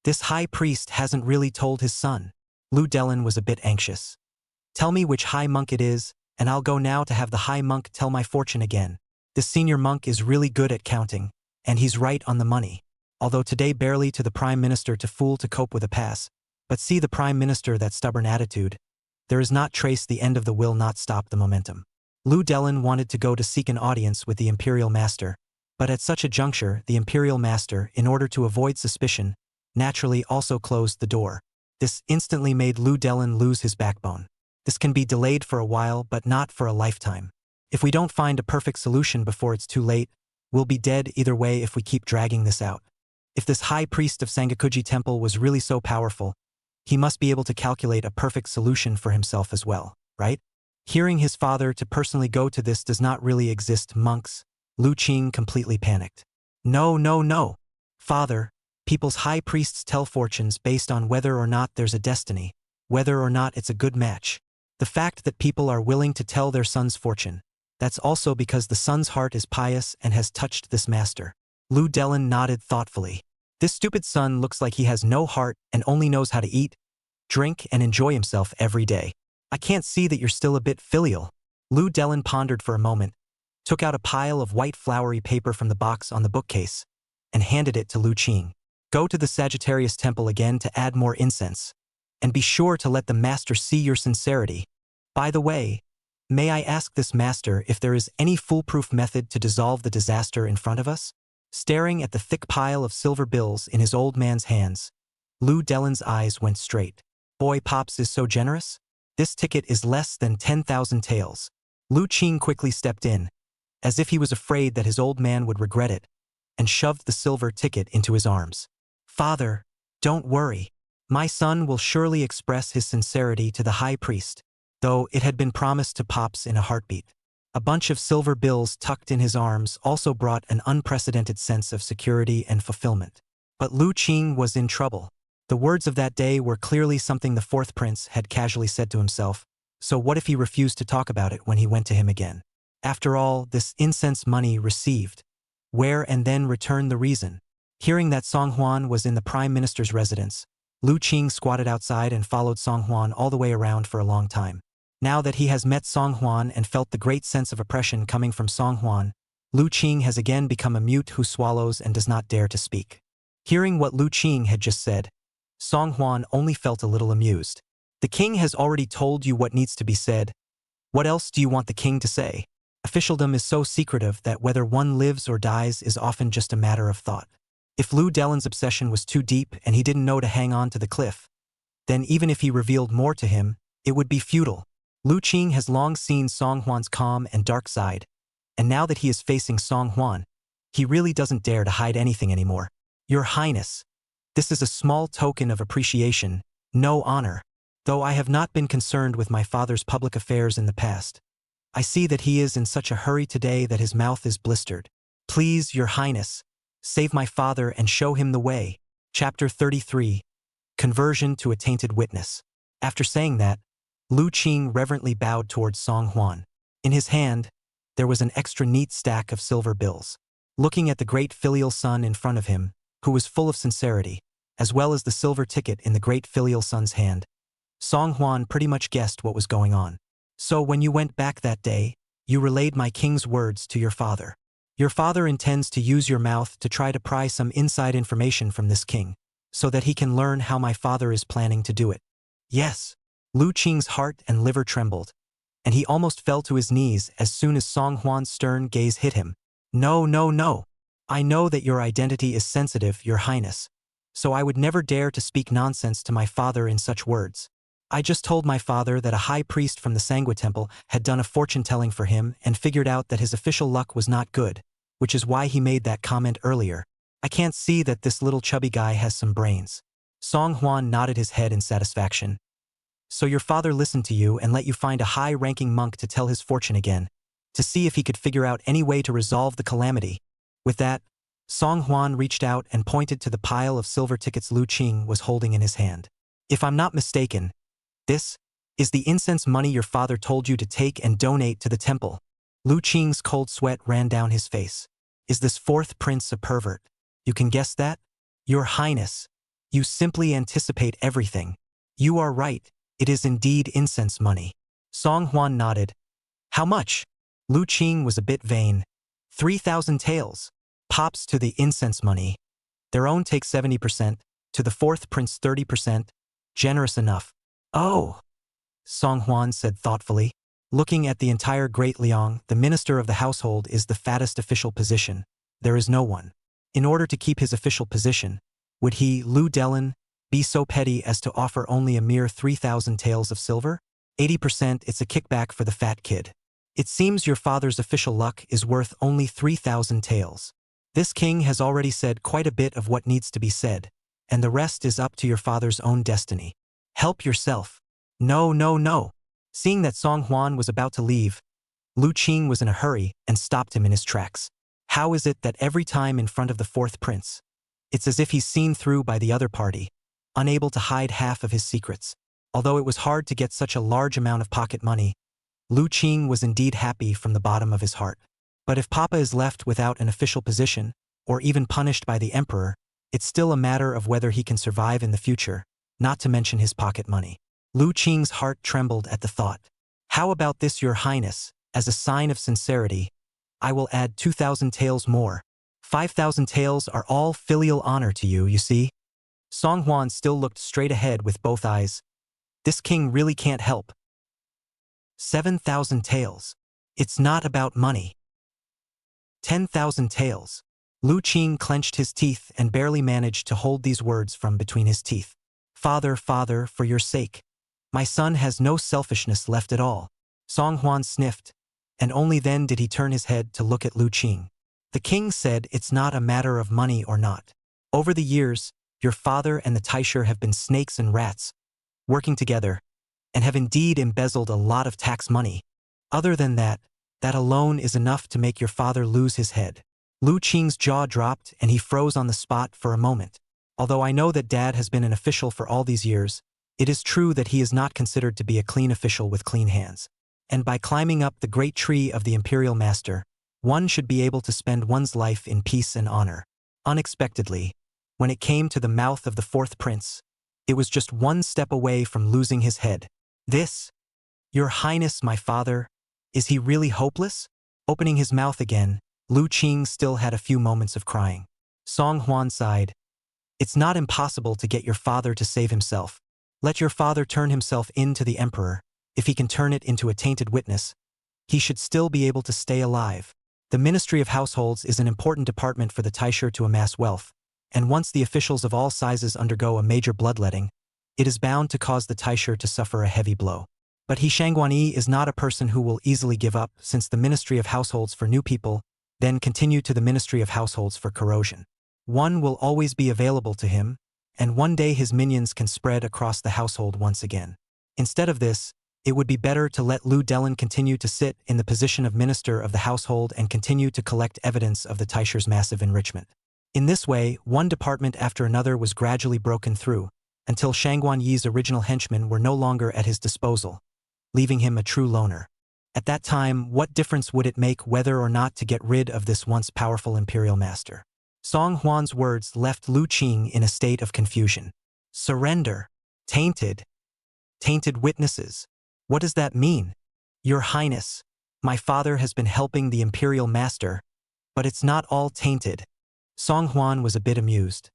This high priest hasn't really told his son. Lu Delin was a bit anxious. Tell me which high monk it is, and I'll go now to have the high monk tell my fortune again. This senior monk is really good at counting, and he's right on the money. Although today barely to the prime minister to fool to cope with a pass, but see the prime minister that stubborn attitude. There is not trace the end of the will not stop the momentum. Lu Delin wanted to go to seek an audience with the imperial master, but at such a juncture the imperial master, in order to avoid suspicion, naturally also closed the door. This instantly made Lu Delin lose his backbone. This can be delayed for a while but not for a lifetime. If we don't find a perfect solution before it's too late, we'll be dead either way if we keep dragging this out. If this high priest of Sangakuji Temple was really so powerful, he must be able to calculate a perfect solution for himself as well, right? Hearing his father to personally go to this does not really exist, monks. Lu Qing completely panicked. No, no, no. Father, people's high priests tell fortunes based on whether or not there's a destiny, whether or not it's a good match. The fact that people are willing to tell their son's fortune, that's also because the son's heart is pious and has touched this master. Lu Delin nodded thoughtfully. This stupid son looks like he has no heart and only knows how to eat, drink, and enjoy himself every day. I can't see that you're still a bit filial. Lu Delin pondered for a moment, took out a pile of white flowery paper from the box on the bookcase, and handed it to Lu Qing. Go to the Sagittarius temple again to add more incense, and be sure to let the master see your sincerity. By the way, may I ask this master if there is any foolproof method to dissolve the disaster in front of us? Staring at the thick pile of silver bills in his old man's hands, Lu Delin's eyes went straight. Boy, Pops is so generous. This ticket is less than 10,000 taels. Lu Qing quickly stepped in, as if he was afraid that his old man would regret it, and shoved the silver ticket into his arms. Father, don't worry. My son will surely express his sincerity to the high priest, though it had been promised to Pops in a heartbeat. A bunch of silver bills tucked in his arms also brought an unprecedented sense of security and fulfillment. But Lu Qing was in trouble. The words of that day were clearly something the fourth prince had casually said to himself, so what if he refused to talk about it when he went to him again? After all, this incense money received. Where and then return the reason? Hearing that Song Huan was in the prime minister's residence, Lu Qing squatted outside and followed Song Huan all the way around for a long time. Now that he has met Song Huan and felt the great sense of oppression coming from Song Huan, Lu Qing has again become a mute who swallows and does not dare to speak. Hearing what Lu Qing had just said, Song Huan only felt a little amused. The king has already told you what needs to be said. What else do you want the king to say? Officialdom is so secretive that whether one lives or dies is often just a matter of thought. If Lu Delin's obsession was too deep and he didn't know to hang on to the cliff, then even if he revealed more to him, it would be futile. Lu Qing has long seen Song Huan's calm and dark side, and now that he is facing Song Huan, he really doesn't dare to hide anything anymore. Your Highness, this is a small token of appreciation, no honor. Though I have not been concerned with my father's public affairs in the past, I see that he is in such a hurry today that his mouth is blistered. Please, Your Highness, save my father and show him the way. Chapter 33. Conversion to a Tainted Witness. After saying that, Lu Qing reverently bowed towards Song Huan. In his hand, there was an extra neat stack of silver bills. Looking at the great filial son in front of him, who was full of sincerity, as well as the silver ticket in the great filial son's hand, Song Huan pretty much guessed what was going on. So when you went back that day, you relayed my king's words to your father. Your father intends to use your mouth to try to pry some inside information from this king, so that he can learn how my father is planning to do it. Yes. Lu Qing's heart and liver trembled, and he almost fell to his knees as soon as Song Huan's stern gaze hit him. No, no, no. I know that your identity is sensitive, Your Highness, so I would never dare to speak nonsense to my father in such words. I just told my father that a high priest from the Sangwa Temple had done a fortune-telling for him and figured out that his official luck was not good, which is why he made that comment earlier. I can't see that this little chubby guy has some brains. Song Huan nodded his head in satisfaction. So your father listened to you and let you find a high-ranking monk to tell his fortune again, to see if he could figure out any way to resolve the calamity. With that, Song Huan reached out and pointed to the pile of silver tickets Lu Qing was holding in his hand. If I'm not mistaken, this is the incense money your father told you to take and donate to the temple. Lu Qing's cold sweat ran down his face. Is this fourth prince a pervert? You can guess that? Your Highness. You simply anticipate everything. You are right. It is indeed incense money. Song Huan nodded. How much? Lu Qing was a bit vain. 3,000 taels. Pops to the incense money. Their own take 70%, to the fourth prince 30%. Generous enough. Oh, Song Huan said thoughtfully. Looking at the entire Great Liang, the minister of the household is the fattest official position. There is no one. In order to keep his official position, would he, Lu Delin, be so petty as to offer only a mere 3,000 taels of silver? 80%, it's a kickback for the fat kid. It seems your father's official luck is worth only 3,000 taels. This king has already said quite a bit of what needs to be said, and the rest is up to your father's own destiny. Help yourself. No, no, no. Seeing that Song Huan was about to leave, Lu Qing was in a hurry and stopped him in his tracks. How is it that every time in front of the fourth prince, it's as if he's seen through by the other party, unable to hide half of his secrets? Although it was hard to get such a large amount of pocket money, Lu Qing was indeed happy from the bottom of his heart. But if Papa is left without an official position, or even punished by the emperor, it's still a matter of whether he can survive in the future, not to mention his pocket money. Lu Qing's heart trembled at the thought. How about this, Your Highness? As a sign of sincerity, I will add 2,000 taels more. 5,000 taels are all filial honor to you, you see? Song Huan still looked straight ahead with both eyes. This king really can't help. 7,000 taels. It's not about money. 10,000 taels. Lu Qing clenched his teeth and barely managed to hold these words from between his teeth. Father, father, for your sake. My son has no selfishness left at all. Song Huan sniffed, and only then did he turn his head to look at Lu Qing. The king said it's not a matter of money or not. Over the years, your father and the Taisher have been snakes and rats, working together, and have indeed embezzled a lot of tax money. Other than that, that alone is enough to make your father lose his head. Lu Qing's jaw dropped and he froze on the spot for a moment. Although I know that Dad has been an official for all these years, it is true that he is not considered to be a clean official with clean hands. And by climbing up the great tree of the Imperial Master, one should be able to spend one's life in peace and honor. Unexpectedly, when it came to the mouth of the fourth prince, it was just one step away from losing his head. This, Your Highness, my father, is he really hopeless? Opening his mouth again, Lu Qing still had a few moments of crying. Song Huan sighed. It's not impossible to get your father to save himself. Let your father turn himself in to the emperor. If he can turn it into a tainted witness, he should still be able to stay alive. The Ministry of Households is an important department for the Taisher to amass wealth, and once the officials of all sizes undergo a major bloodletting, it is bound to cause the Taisher to suffer a heavy blow. But He Shangguanyi is not a person who will easily give up, since the Ministry of Households for new people then continue to the Ministry of Households for corrosion. One will always be available to him, and one day his minions can spread across the household once again. Instead of this, it would be better to let Lu Delin continue to sit in the position of minister of the household and continue to collect evidence of the Taisher's massive enrichment. In this way, one department after another was gradually broken through, until Shangguanyi's original henchmen were no longer at his disposal, leaving him a true loner. At that time, what difference would it make whether or not to get rid of this once powerful imperial master? Song Huan's words left Lu Qing in a state of confusion. Surrender. Tainted. Tainted witnesses. What does that mean? Your Highness, my father has been helping the imperial master, but it's not all tainted. Song Huan was a bit amused.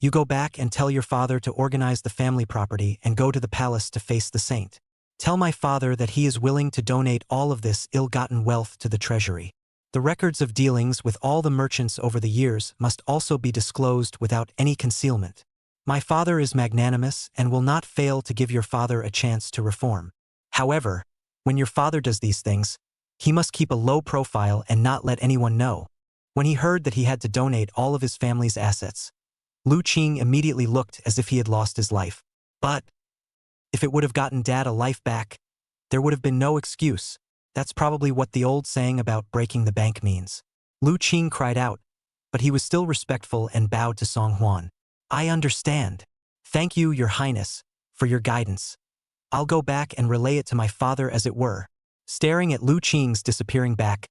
You go back and tell your father to organize the family property and go to the palace to face the saint. Tell my father that he is willing to donate all of this ill-gotten wealth to the treasury. The records of dealings with all the merchants over the years must also be disclosed without any concealment. My father is magnanimous and will not fail to give your father a chance to reform. However, when your father does these things, he must keep a low profile and not let anyone know. When he heard that he had to donate all of his family's assets, Lu Qing immediately looked as if he had lost his life. But if it would have gotten Dad a life back, there would have been no excuse. That's probably what the old saying about breaking the bank means. Lu Qing cried out, but he was still respectful and bowed to Song Huan. I understand. Thank you, Your Highness, for your guidance. I'll go back and relay it to my father as it were. Staring at Lu Qing's disappearing back,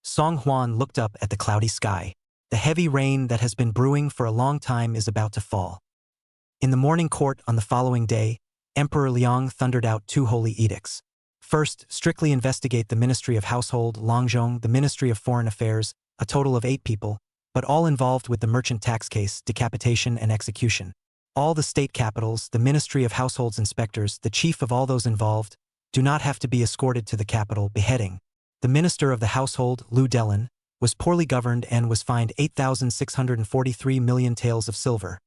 Song Huan looked up at the cloudy sky. The heavy rain that has been brewing for a long time is about to fall. In the morning court on the following day, Emperor Liang thundered out 2 holy edicts. First, strictly investigate the Ministry of Household, Longzhong, the Ministry of Foreign Affairs, a total of 8 people, but all involved with the merchant tax case, decapitation and execution. All the state capitals, the Ministry of Household's inspectors, the chief of all those involved, do not have to be escorted to the capital, beheading. The Minister of the Household, Lu Delin, was poorly governed and was fined 8,643 million taels of silver,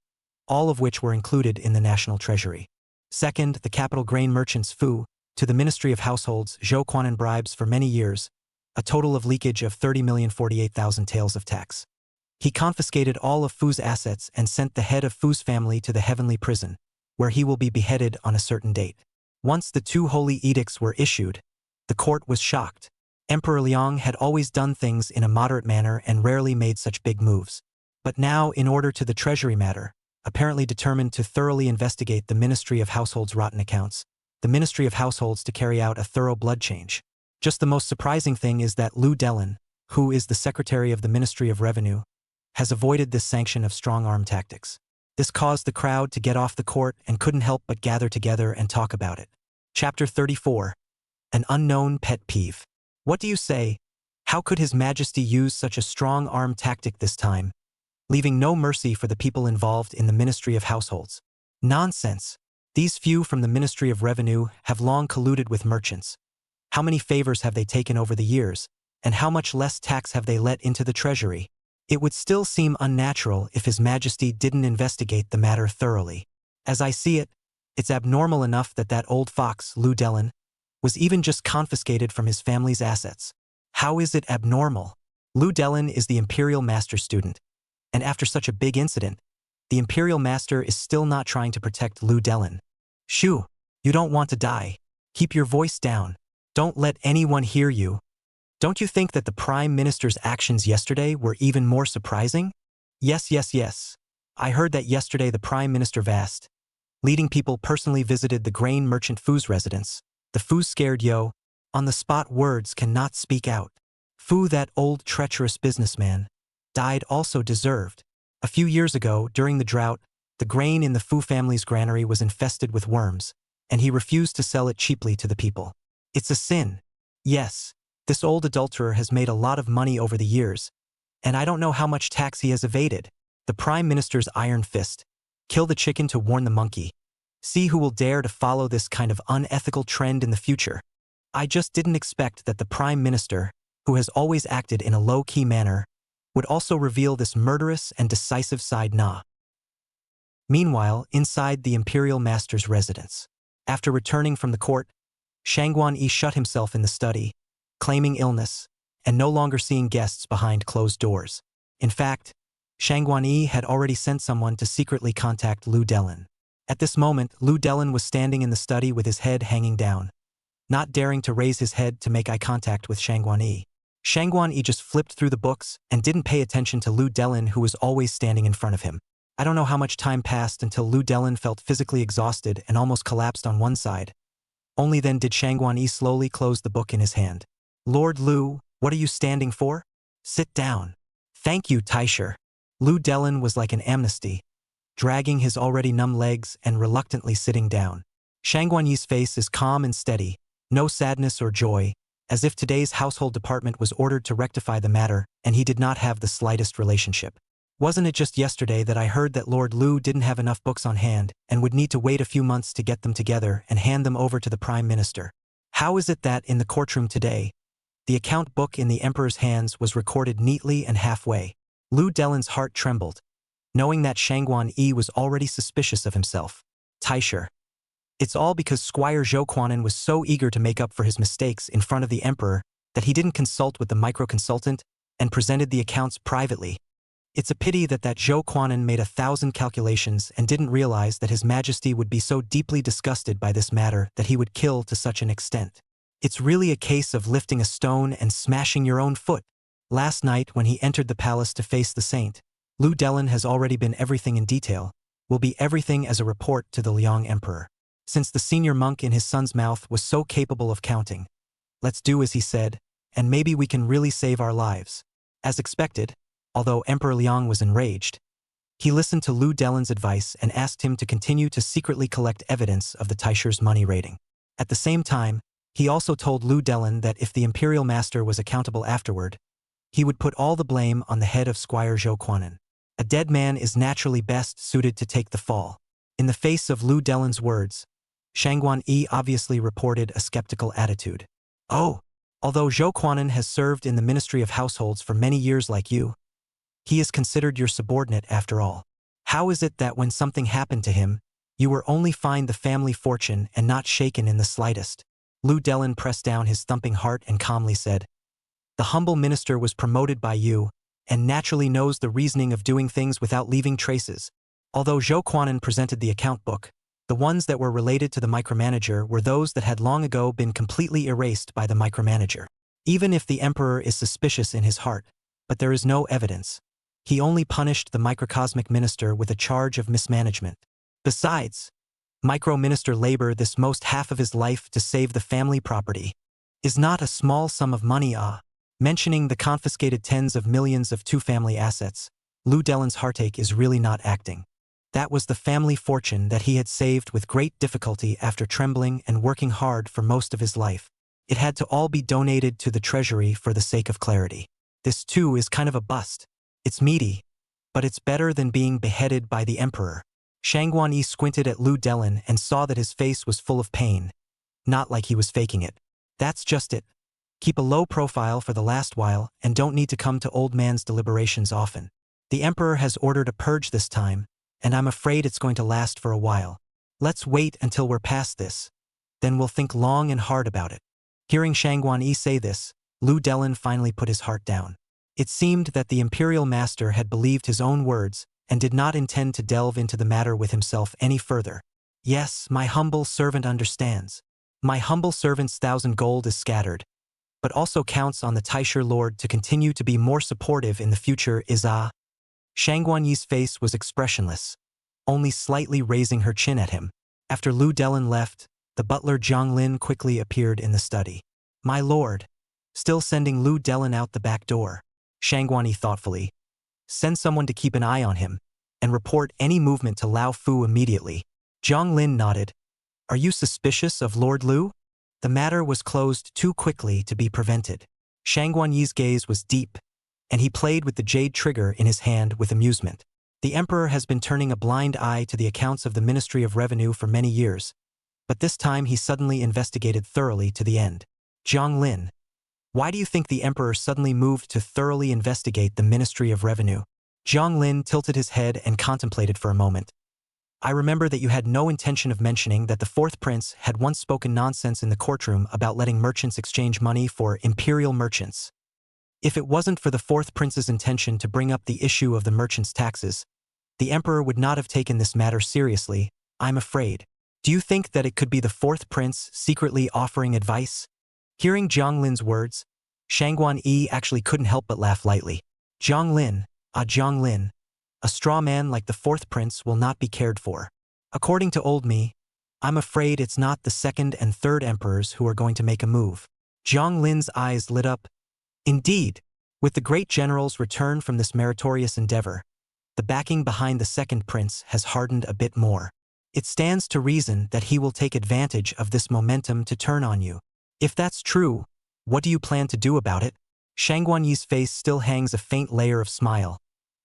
all of which were included in the national treasury. Second, the capital grain merchants Fu, to the Ministry of Households, Zhou Quanan bribes for many years, a total of leakage of 30,048,000 taels of tax. He confiscated all of Fu's assets and sent the head of Fu's family to the heavenly prison, where he will be beheaded on a certain date. Once the 2 holy edicts were issued, the court was shocked. Emperor Liang had always done things in a moderate manner and rarely made such big moves. But now, in order to the treasury matter, apparently determined to thoroughly investigate the Ministry of Households' rotten accounts, the Ministry of Households to carry out a thorough blood change. Just the most surprising thing is that Lu Delin, who is the Secretary of the Ministry of Revenue, has avoided this sanction of strong-arm tactics. This caused the crowd to get off the court and couldn't help but gather together and talk about it. Chapter 34. An unknown pet peeve. What do you say? How could His Majesty use such a strong-arm tactic this time, leaving no mercy for the people involved in the Ministry of Households? Nonsense. These few from the Ministry of Revenue have long colluded with merchants. How many favors have they taken over the years, and how much less tax have they let into the treasury? It would still seem unnatural if His Majesty didn't investigate the matter thoroughly. As I see it, it's abnormal enough that that old fox, Lu Delin, was even just confiscated from his family's assets. How is it abnormal? Lu Delin is the Imperial Master student, and after such a big incident, the Imperial Master is still not trying to protect Lu Delin. Shoo, you don't want to die. Keep your voice down. Don't let anyone hear you. Don't you think that the Prime Minister's actions yesterday were even more surprising? Yes. I heard that yesterday the Prime Minister Vast, leading people personally visited the grain merchant Fu's residence. The Fu scared Yo. On the spot words cannot speak out. Fu, that old treacherous businessman, died also deserved. A few years ago, during the drought, the grain in the Fu family's granary was infested with worms, and he refused to sell it cheaply to the people. It's a sin. Yes, this old adulterer has made a lot of money over the years, and I don't know how much tax he has evaded. The Prime Minister's iron fist. Kill the chicken to warn the monkey. See who will dare to follow this kind of unethical trend in the future. I just didn't expect that the Prime Minister, who has always acted in a low-key manner, would also reveal this murderous and decisive side. Meanwhile, inside the Imperial Master's residence, after returning from the court, Shangguan Yi shut himself in the study, claiming illness, and no longer seeing guests behind closed doors. In fact, Shangguan Yi had already sent someone to secretly contact Lu Delin. At this moment, Lu Delin was standing in the study with his head hanging down, not daring to raise his head to make eye contact with Shangguan Yi. Shangguan Yi just flipped through the books and didn't pay attention to Lu Delin, who was always standing in front of him. I don't know how much time passed until Lu Delin felt physically exhausted and almost collapsed on one side. Only then did Shangguan Yi slowly close the book in his hand. Lord Lu, what are you standing for? Sit down. Thank you, Taisher. Lu Delin was like an amnesty, dragging his already numb legs and reluctantly sitting down. Shangguan Yi's face is calm and steady, no sadness or joy, as if today's household department was ordered to rectify the matter and he did not have the slightest relationship. Wasn't it just yesterday that I heard that Lord Lu didn't have enough books on hand and would need to wait a few months to get them together and hand them over to the Prime Minister? How is it that in the courtroom today, the account book in the Emperor's hands was recorded neatly and halfway? Lu Delin's heart trembled, knowing that Shangguan Yi was already suspicious of himself. Taisher. It's all because Squire Zhou Quanan was so eager to make up for his mistakes in front of the Emperor that he didn't consult with the micro-consultant and presented the accounts privately. It's a pity that Zhou Quanan made 1,000 calculations and didn't realize that His Majesty would be so deeply disgusted by this matter that he would kill to such an extent. It's really a case of lifting a stone and smashing your own foot. Last night, when he entered the palace to face the saint, Lu Delin has already been everything in detail, will be everything as a report to the Liang Emperor. Since the senior monk in his son's mouth was so capable of counting, let's do as he said, and maybe we can really save our lives. As expected, although Emperor Liang was enraged, he listened to Lu Delin's advice and asked him to continue to secretly collect evidence of the Taisher's money raiding. At the same time, he also told Lu Delin that if the imperial master was accountable afterward, he would put all the blame on the head of Squire Zhou Quanan. A dead man is naturally best suited to take the fall. In the face of Lu Delin's words, Shangguan Yi obviously reported a skeptical attitude. Oh, although Zhou Quanan has served in the Ministry of Households for many years like you, he is considered your subordinate after all. How is it that when something happened to him, you were only fined the family fortune and not shaken in the slightest? Lu Delin pressed down his thumping heart and calmly said, "The humble minister was promoted by you, and naturally knows the reasoning of doing things without leaving traces." Although Zhou Quanan presented the account book, the ones that were related to the micromanager were those that had long ago been completely erased by the micromanager. Even if the emperor is suspicious in his heart, but there is no evidence, he only punished the microcosmic minister with a charge of mismanagement. Besides, micro-minister labor this most half of his life to save the family property is not a small sum of money. Mentioning the confiscated tens of millions of two-family assets, Lu Delin's heartache is really not acting. That was the family fortune that he had saved with great difficulty after trembling and working hard for most of his life. It had to all be donated to the treasury for the sake of clarity. This too is kind of a bust. It's meaty, but it's better than being beheaded by the emperor. Shangguan Yi squinted at Lu Delin and saw that his face was full of pain. Not like he was faking it. That's just it. Keep a low profile for the last while and don't need to come to old man's deliberations often. The emperor has ordered a purge this time, and I'm afraid it's going to last for a while. Let's wait until we're past this. Then we'll think long and hard about it. Hearing Shangguan Yi say this, Lu Delin finally put his heart down. It seemed that the imperial master had believed his own words and did not intend to delve into the matter with himself any further. Yes, my humble servant understands. My humble servant's 1,000 gold is scattered, but also counts on the Taisher Lord to continue to be more supportive in the future. Shangguan Yi's face was expressionless, only slightly raising her chin at him. After Lu Delin left, the butler Zhang Lin quickly appeared in the study. "My lord," still sending Lu Delin out the back door. Shangguan Yi thoughtfully, "Send someone to keep an eye on him, and report any movement to Lao Fu immediately." Zhang Lin nodded. "Are you suspicious of Lord Lu?" The matter was closed too quickly to be prevented. Shangguan Yi's gaze was deep, and he played with the jade trigger in his hand with amusement. The emperor has been turning a blind eye to the accounts of the Ministry of Revenue for many years, but this time he suddenly investigated thoroughly to the end. Zhang Lin, why do you think the emperor suddenly moved to thoroughly investigate the Ministry of Revenue? Zhang Lin tilted his head and contemplated for a moment. "I remember that you had no intention of mentioning that the fourth prince had once spoken nonsense in the courtroom about letting merchants exchange money for imperial merchants. If it wasn't for the fourth prince's intention to bring up the issue of the merchants' taxes, the emperor would not have taken this matter seriously, I'm afraid. Do you think that it could be the fourth prince secretly offering advice?" Hearing Zhang Lin's words, Shangguan Yi actually couldn't help but laugh lightly. Zhang Lin, Zhang Lin, a straw man like the fourth prince will not be cared for. According to old me, I'm afraid it's not the second and third emperors who are going to make a move. Zhang Lin's eyes lit up. Indeed, with the great general's return from this meritorious endeavor, the backing behind the second prince has hardened a bit more. It stands to reason that he will take advantage of this momentum to turn on you. If that's true, what do you plan to do about it? Shangguan Yi's face still hangs a faint layer of smile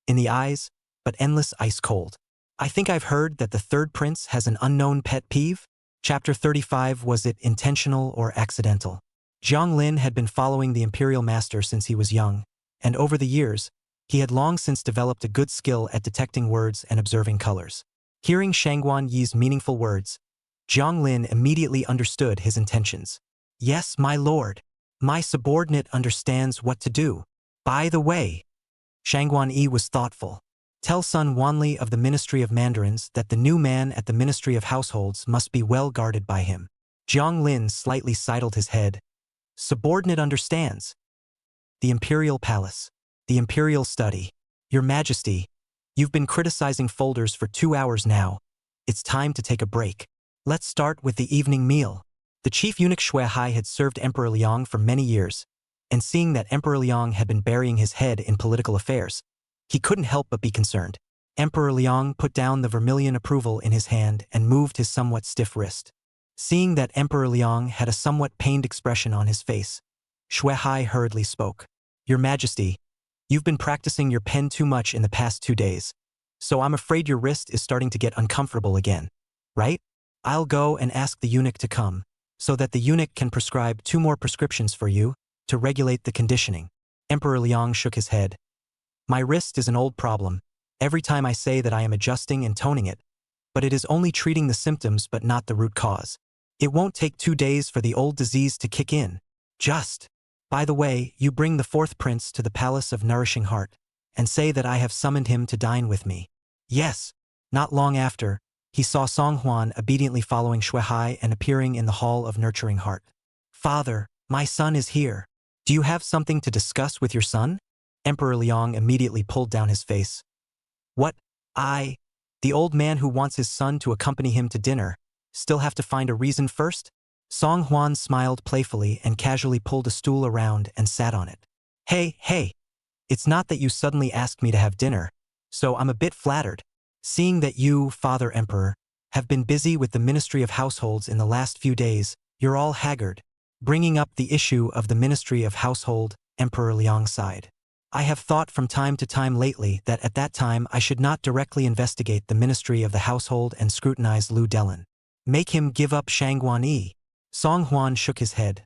in the eyes, but endless ice cold. "I think I've heard that the third prince has an unknown pet peeve." Chapter 35. Was it intentional or accidental? Zhang Lin had been following the imperial master since he was young, and over the years, he had long since developed a good skill at detecting words and observing colors. Hearing Shangguan Yi's meaningful words, Zhang Lin immediately understood his intentions. "Yes, my lord. My subordinate understands what to do. By the way," Shangguan Yi was thoughtful, "tell Sun Wanli of the Ministry of Mandarins that the new man at the Ministry of Households must be well guarded by him." Zhang Lin slightly sidled his head. "Subordinate understands." "The Imperial Palace. The Imperial Study. Your Majesty, you've been criticizing folders for 2 hours now. It's time to take a break. Let's start with the evening meal." The chief eunuch Shui Hai had served Emperor Liang for many years, and seeing that Emperor Liang had been burying his head in political affairs, he couldn't help but be concerned. Emperor Liang put down the vermilion approval in his hand and moved his somewhat stiff wrist. Seeing that Emperor Liang had a somewhat pained expression on his face, Shui Hai hurriedly spoke. Your Majesty, you've been practicing your pen too much in the past 2 days, so I'm afraid your wrist is starting to get uncomfortable again, right? I'll go and ask the eunuch to come, so that the eunuch can prescribe 2 more prescriptions for you to regulate the conditioning. Emperor Liang shook his head. My wrist is an old problem. Every time I say that I am adjusting and toning it, but it is only treating the symptoms but not the root cause. It won't take 2 days for the old disease to kick in. By the way, you bring the 4th prince to the Palace of Nourishing Heart, and say that I have summoned him to dine with me. Yes. Not long after, he saw Song Huan obediently following Shui Hai and appearing in the Hall of Nurturing Heart. Father, my son is here. Do you have something to discuss with your son? Emperor Liang immediately pulled down his face. What? The old man who wants his son to accompany him to dinner, still have to find a reason first? Song Huan smiled playfully and casually pulled a stool around and sat on it. Hey, it's not that you suddenly asked me to have dinner, so I'm a bit flattered. Seeing that you, Father Emperor, have been busy with the Ministry of Households in the last few days, you're all haggard. Bringing up the issue of the Ministry of Household, Emperor Liang sighed. I have thought from time to time lately that at that time I should not directly investigate the Ministry of the Household and scrutinize Lu Delin. Make him give up Shangguan Yi. Song Huan shook his head.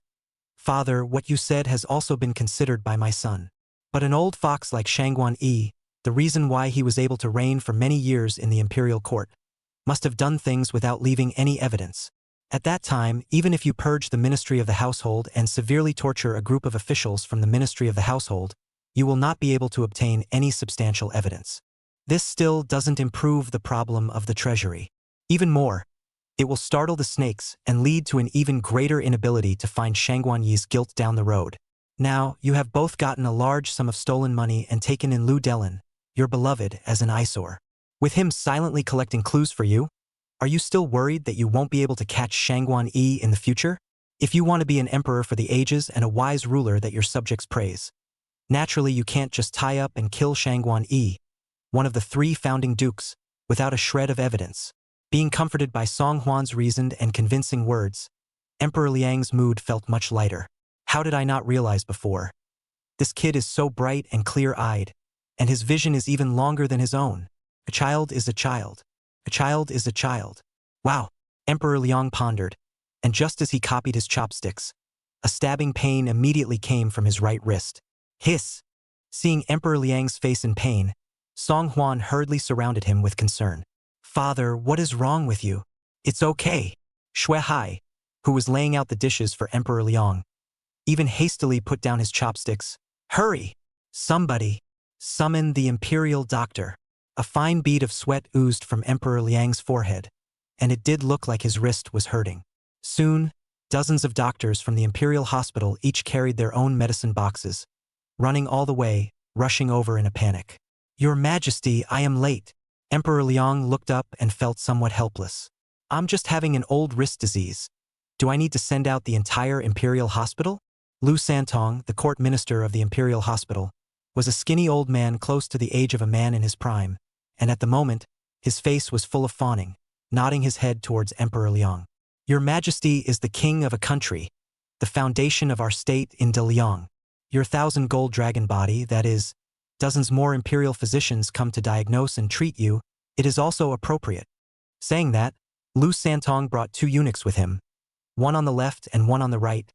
Father, what you said has also been considered by my son. But an old fox like Shangguan Yi, the reason why he was able to reign for many years in the imperial court, must have done things without leaving any evidence. At that time, even if you purge the Ministry of the Household and severely torture a group of officials from the Ministry of the Household, you will not be able to obtain any substantial evidence. This still doesn't improve the problem of the treasury. Even more, it will startle the snakes and lead to an even greater inability to find Shangguan Yi's guilt down the road. Now, you have both gotten a large sum of stolen money and taken in Lu Delin, your beloved, as an eyesore. With him silently collecting clues for you, are you still worried that you won't be able to catch Shangguan Yi in the future? If you want to be an emperor for the ages and a wise ruler that your subjects praise, naturally you can't just tie up and kill Shangguan Yi, one of the 3 founding dukes, without a shred of evidence. Being comforted by Song Huan's reasoned and convincing words, Emperor Liang's mood felt much lighter. How did I not realize before? This kid is so bright and clear-eyed, and his vision is even longer than his own. A child is a child. A child is a child. Wow, Emperor Liang pondered, and just as he copied his chopsticks, a stabbing pain immediately came from his right wrist. Hiss! Seeing Emperor Liang's face in pain, Song Huan hurriedly surrounded him with concern. Father, what is wrong with you? It's okay. Shui Hai, who was laying out the dishes for Emperor Liang, even hastily put down his chopsticks. Hurry! Somebody! Summon the imperial doctor. A fine bead of sweat oozed from Emperor Liang's forehead, and it did look like his wrist was hurting. Soon, dozens of doctors from the imperial hospital each carried their own medicine boxes, running all the way, rushing over in a panic. Your Majesty, I am late. Emperor Liang looked up and felt somewhat helpless. I'm just having an old wrist disease. Do I need to send out the entire imperial hospital? Lu Santong, the court minister of the imperial hospital, was a skinny old man close to the age of a man in his prime, and at the moment, his face was full of fawning, nodding his head towards Emperor Liang. Your Majesty is the king of a country, the foundation of our state in De Liang. Your 1,000 gold dragon body, that is, dozens more imperial physicians come to diagnose and treat you, it is also appropriate. Saying that, Lu Santong brought 2 eunuchs with him, one on the left and one on the right,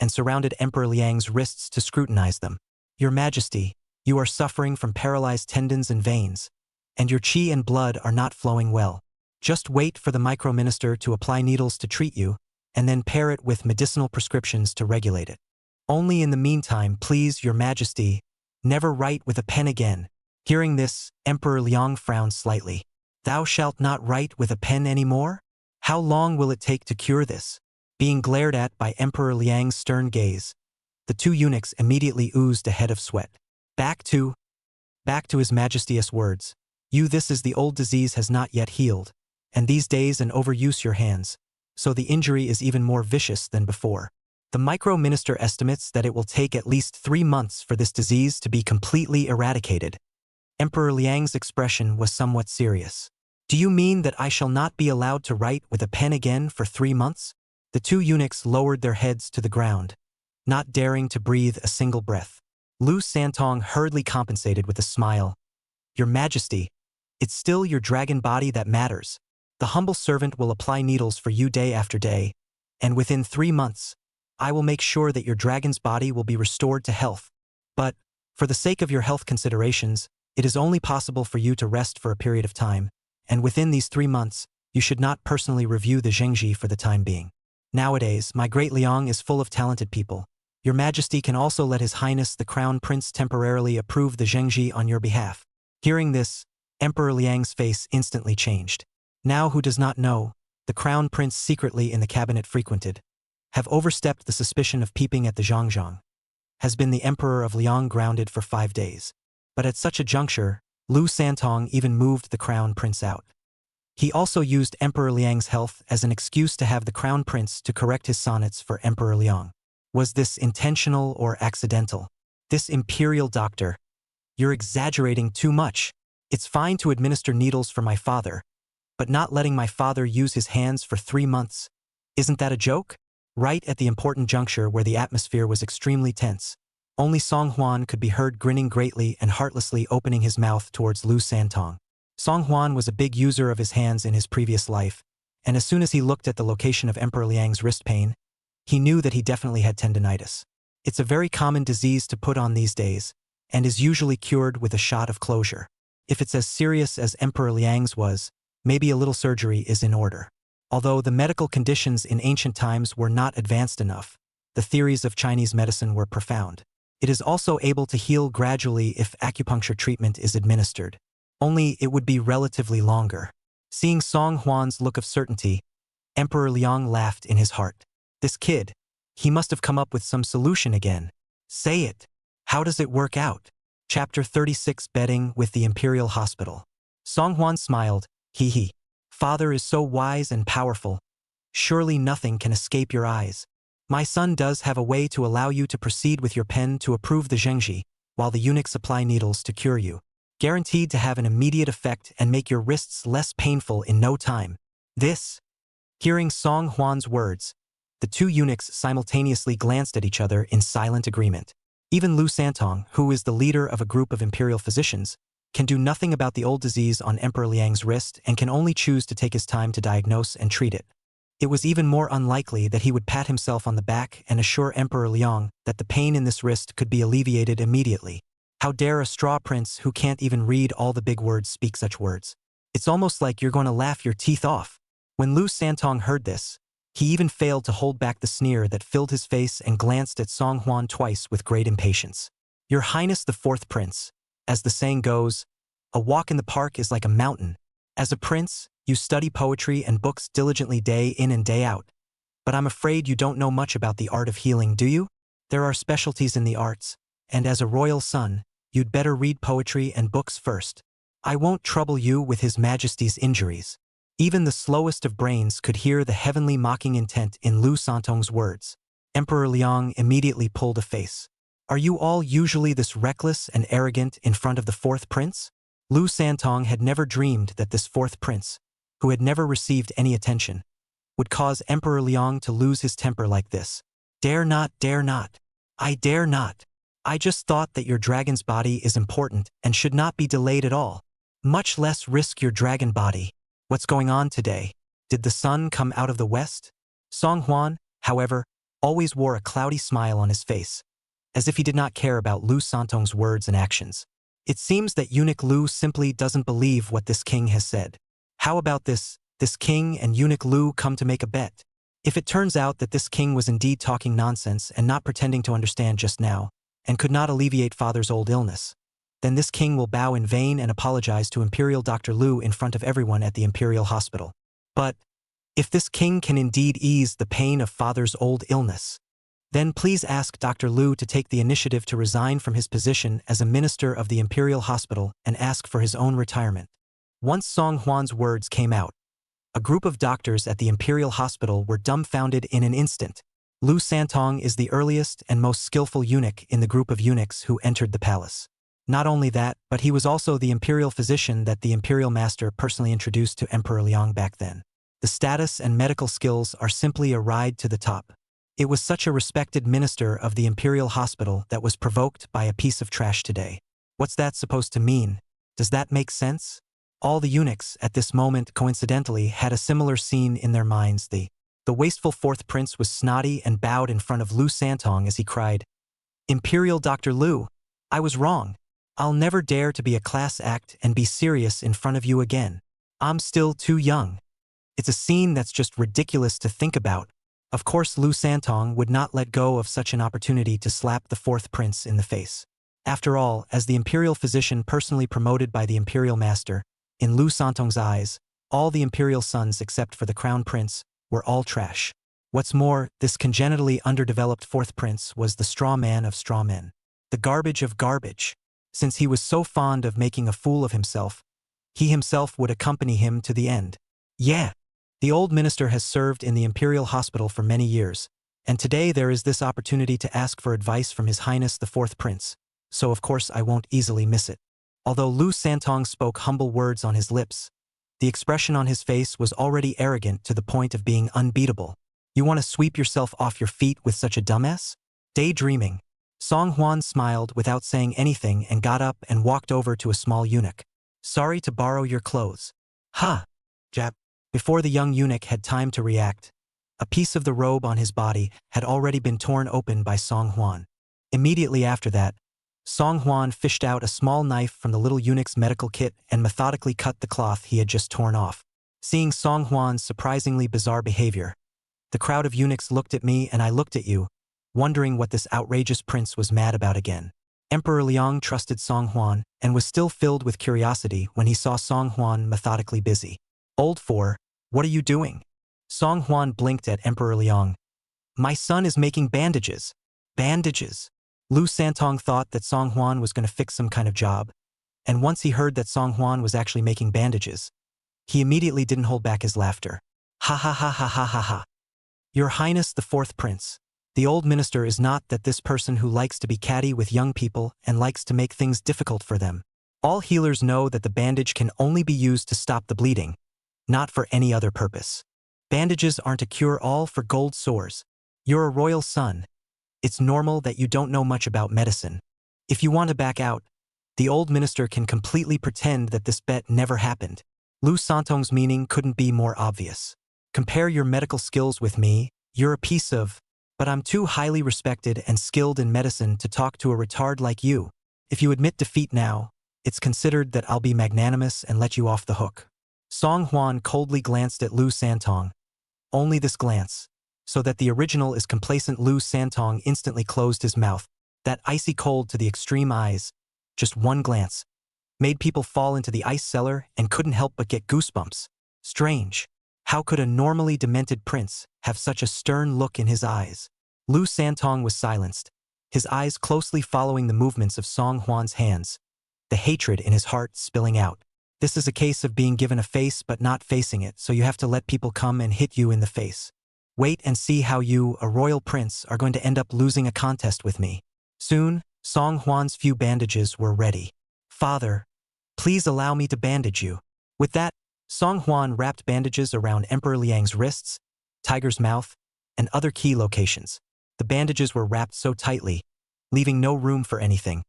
and surrounded Emperor Liang's wrists to scrutinize them. Your Majesty, you are suffering from paralyzed tendons and veins, and your qi and blood are not flowing well. Just wait for the micro-minister to apply needles to treat you, and then pair it with medicinal prescriptions to regulate it. Only in the meantime, please, Your Majesty, never write with a pen again. Hearing this, Emperor Liang frowned slightly. Thou shalt not write with a pen anymore? How long will it take to cure this? Being glared at by Emperor Liang's stern gaze, the 2 eunuchs immediately oozed a head of sweat. Back to His Majesty's words. This is the old disease has not yet healed, and these days and overuse your hands, so the injury is even more vicious than before. The micro-minister estimates that it will take at least 3 months for this disease to be completely eradicated. Emperor Liang's expression was somewhat serious. Do you mean that I shall not be allowed to write with a pen again for 3 months? The two eunuchs lowered their heads to the ground, not daring to breathe a single breath. Lu Santong hurriedly compensated with a smile. Your Majesty, it's still your dragon body that matters. The humble servant will apply needles for you day after day, and within 3 months, I will make sure that your dragon's body will be restored to health. But, for the sake of your health considerations, it is only possible for you to rest for a period of time, and within these 3 months, you should not personally review the Zhengji for the time being. Nowadays, my great Liang is full of talented people. Your Majesty can also let His Highness the Crown Prince temporarily approve the Zhengji on your behalf. Hearing this, Emperor Liang's face instantly changed. Now who does not know, the Crown Prince secretly in the cabinet frequented, have overstepped the suspicion of peeping at the Zhangzhang, has been the Emperor of Liang grounded for 5 days. But at such a juncture, Lu Santong even moved the Crown Prince out. He also used Emperor Liang's health as an excuse to have the Crown Prince to correct his sonnets for Emperor Liang. Was this intentional or accidental? This imperial doctor, you're exaggerating too much. It's fine to administer needles for my father, but not letting my father use his hands for 3 months. Isn't that a joke? Right at the important juncture where the atmosphere was extremely tense, only Song Huan could be heard grinning greatly and heartlessly opening his mouth towards Lu Santong. Song Huan was a big user of his hands in his previous life, and as soon as he looked at the location of Emperor Liang's wrist pain, he knew that he definitely had tendinitis. It's a very common disease to put on these days, and is usually cured with a shot of closure. If it's as serious as Emperor Liang's was, maybe a little surgery is in order. Although the medical conditions in ancient times were not advanced enough, the theories of Chinese medicine were profound. It is also able to heal gradually if acupuncture treatment is administered. Only it would be relatively longer. Seeing Song Huan's look of certainty, Emperor Liang laughed in his heart. This kid, he must have come up with some solution again. Say it. How does it work out? Chapter 36 Betting with the Imperial Hospital. Song Huan smiled. Hee hee. Father is so wise and powerful. Surely nothing can escape your eyes. My son does have a way to allow you to proceed with your pen to approve the Zhengji, while the eunuchs apply needles to cure you. Guaranteed to have an immediate effect and make your wrists less painful in no time. This. Hearing Song Huan's words, the two eunuchs simultaneously glanced at each other in silent agreement. Even Lu Santong, who is the leader of a group of imperial physicians, can do nothing about the old disease on Emperor Liang's wrist and can only choose to take his time to diagnose and treat it. It was even more unlikely that he would pat himself on the back and assure Emperor Liang that the pain in this wrist could be alleviated immediately. How dare a straw prince who can't even read all the big words speak such words? It's almost like you're going to laugh your teeth off. When Lu Santong heard this, he even failed to hold back the sneer that filled his face and glanced at Song Huan twice with great impatience. Your Highness the Fourth Prince, as the saying goes, a walk in the park is like a mountain. As a prince, you study poetry and books diligently day in and day out. But I'm afraid you don't know much about the art of healing, do you? There are specialties in the arts, and as a royal son, you'd better read poetry and books first. I won't trouble you with His Majesty's injuries. Even the slowest of brains could hear the heavenly mocking intent in Lu Santong's words. Emperor Liang immediately pulled a face. Are you all usually this reckless and arrogant in front of the fourth prince? Lu Santong had never dreamed that this fourth prince, who had never received any attention, would cause Emperor Liang to lose his temper like this. Dare not, dare not. I dare not. I just thought that your dragon's body is important and should not be delayed at all, much less risk your dragon body. What's going on today? Did the sun come out of the west? Song Huan, however, always wore a cloudy smile on his face, as if he did not care about Lu Santong's words and actions. It seems that eunuch Lu simply doesn't believe what this king has said. How about this king and eunuch Lu come to make a bet? If it turns out that this king was indeed talking nonsense and not pretending to understand just now, and could not alleviate father's old illness, then this king will bow in vain and apologize to Imperial Dr. Lu in front of everyone at the Imperial Hospital. But if this king can indeed ease the pain of father's old illness, then please ask Dr. Lu to take the initiative to resign from his position as a minister of the Imperial Hospital and ask for his own retirement. Once Song Huan's words came out, a group of doctors at the Imperial Hospital were dumbfounded in an instant. Lu Santong is the earliest and most skillful eunuch in the group of eunuchs who entered the palace. Not only that, but he was also the imperial physician that the imperial master personally introduced to Emperor Liang back then. The status and medical skills are simply a ride to the top. It was such a respected minister of the imperial hospital that was provoked by a piece of trash today. What's that supposed to mean? Does that make sense? All the eunuchs at this moment coincidentally had a similar scene in their minds. The wasteful fourth prince was snotty and bowed in front of Lu Santong as he cried, "Imperial Dr. Lu, I was wrong. I'll never dare to be a class act and be serious in front of you again. I'm still too young." It's a scene that's just ridiculous to think about. Of course, Lu Santong would not let go of such an opportunity to slap the fourth prince in the face. After all, as the imperial physician personally promoted by the imperial master, in Lu Santong's eyes, all the imperial sons except for the crown prince were all trash. What's more, this congenitally underdeveloped fourth prince was the straw man of straw men. The garbage of garbage. Since he was so fond of making a fool of himself, he himself would accompany him to the end. Yeah. The old minister has served in the imperial hospital for many years, and today there is this opportunity to ask for advice from His Highness the fourth prince, so of course I won't easily miss it. Although Lu Santong spoke humble words on his lips, the expression on his face was already arrogant to the point of being unbeatable. You want to sweep yourself off your feet with such a dumbass? Daydreaming. Song Huan smiled without saying anything and got up and walked over to a small eunuch. "Sorry to borrow your clothes." "Ha!" Jap. Before the young eunuch had time to react, a piece of the robe on his body had already been torn open by Song Huan. Immediately after that, Song Huan fished out a small knife from the little eunuch's medical kit and methodically cut the cloth he had just torn off. Seeing Song Huan's surprisingly bizarre behavior, the crowd of eunuchs looked at me and I looked at you, wondering what this outrageous prince was mad about again. Emperor Liang trusted Song Huan and was still filled with curiosity when he saw Song Huan methodically busy. "Old four, what are you doing?" Song Huan blinked at Emperor Liang. "My son is making bandages." Bandages? Lu Santong thought that Song Huan was going to fix some kind of job, and once he heard that Song Huan was actually making bandages, he immediately didn't hold back his laughter. "Ha ha ha ha ha ha ha. Your Highness the fourth prince. The old minister is not this person who likes to be catty with young people and likes to make things difficult for them. All healers know that the bandage can only be used to stop the bleeding, not for any other purpose. Bandages aren't a cure-all for gold sores. You're a royal son. It's normal that you don't know much about medicine. If you want to back out, the old minister can completely pretend that this bet never happened." Lu Santong's meaning couldn't be more obvious. "Compare your medical skills with me, you're a piece of... But I'm too highly respected and skilled in medicine to talk to a retard like you. If you admit defeat now, it's considered that I'll be magnanimous and let you off the hook." Song Huan coldly glanced at Lu Santong. Only this glance, so that the original is complacent Lu Santong instantly closed his mouth. That icy cold to the extreme eyes, just one glance, made people fall into the ice cellar and couldn't help but get goosebumps. Strange. How could a normally demented prince have such a stern look in his eyes? Lu Santong was silenced, his eyes closely following the movements of Song Huan's hands, the hatred in his heart spilling out. This is a case of being given a face but not facing it, so you have to let people come and hit you in the face. Wait and see how you, a royal prince, are going to end up losing a contest with me. Soon, Song Huan's few bandages were ready. "Father, please allow me to bandage you." With that, Song Huan wrapped bandages around Emperor Liang's wrists, Tiger's mouth, and other key locations. The bandages were wrapped so tightly, leaving no room for anything,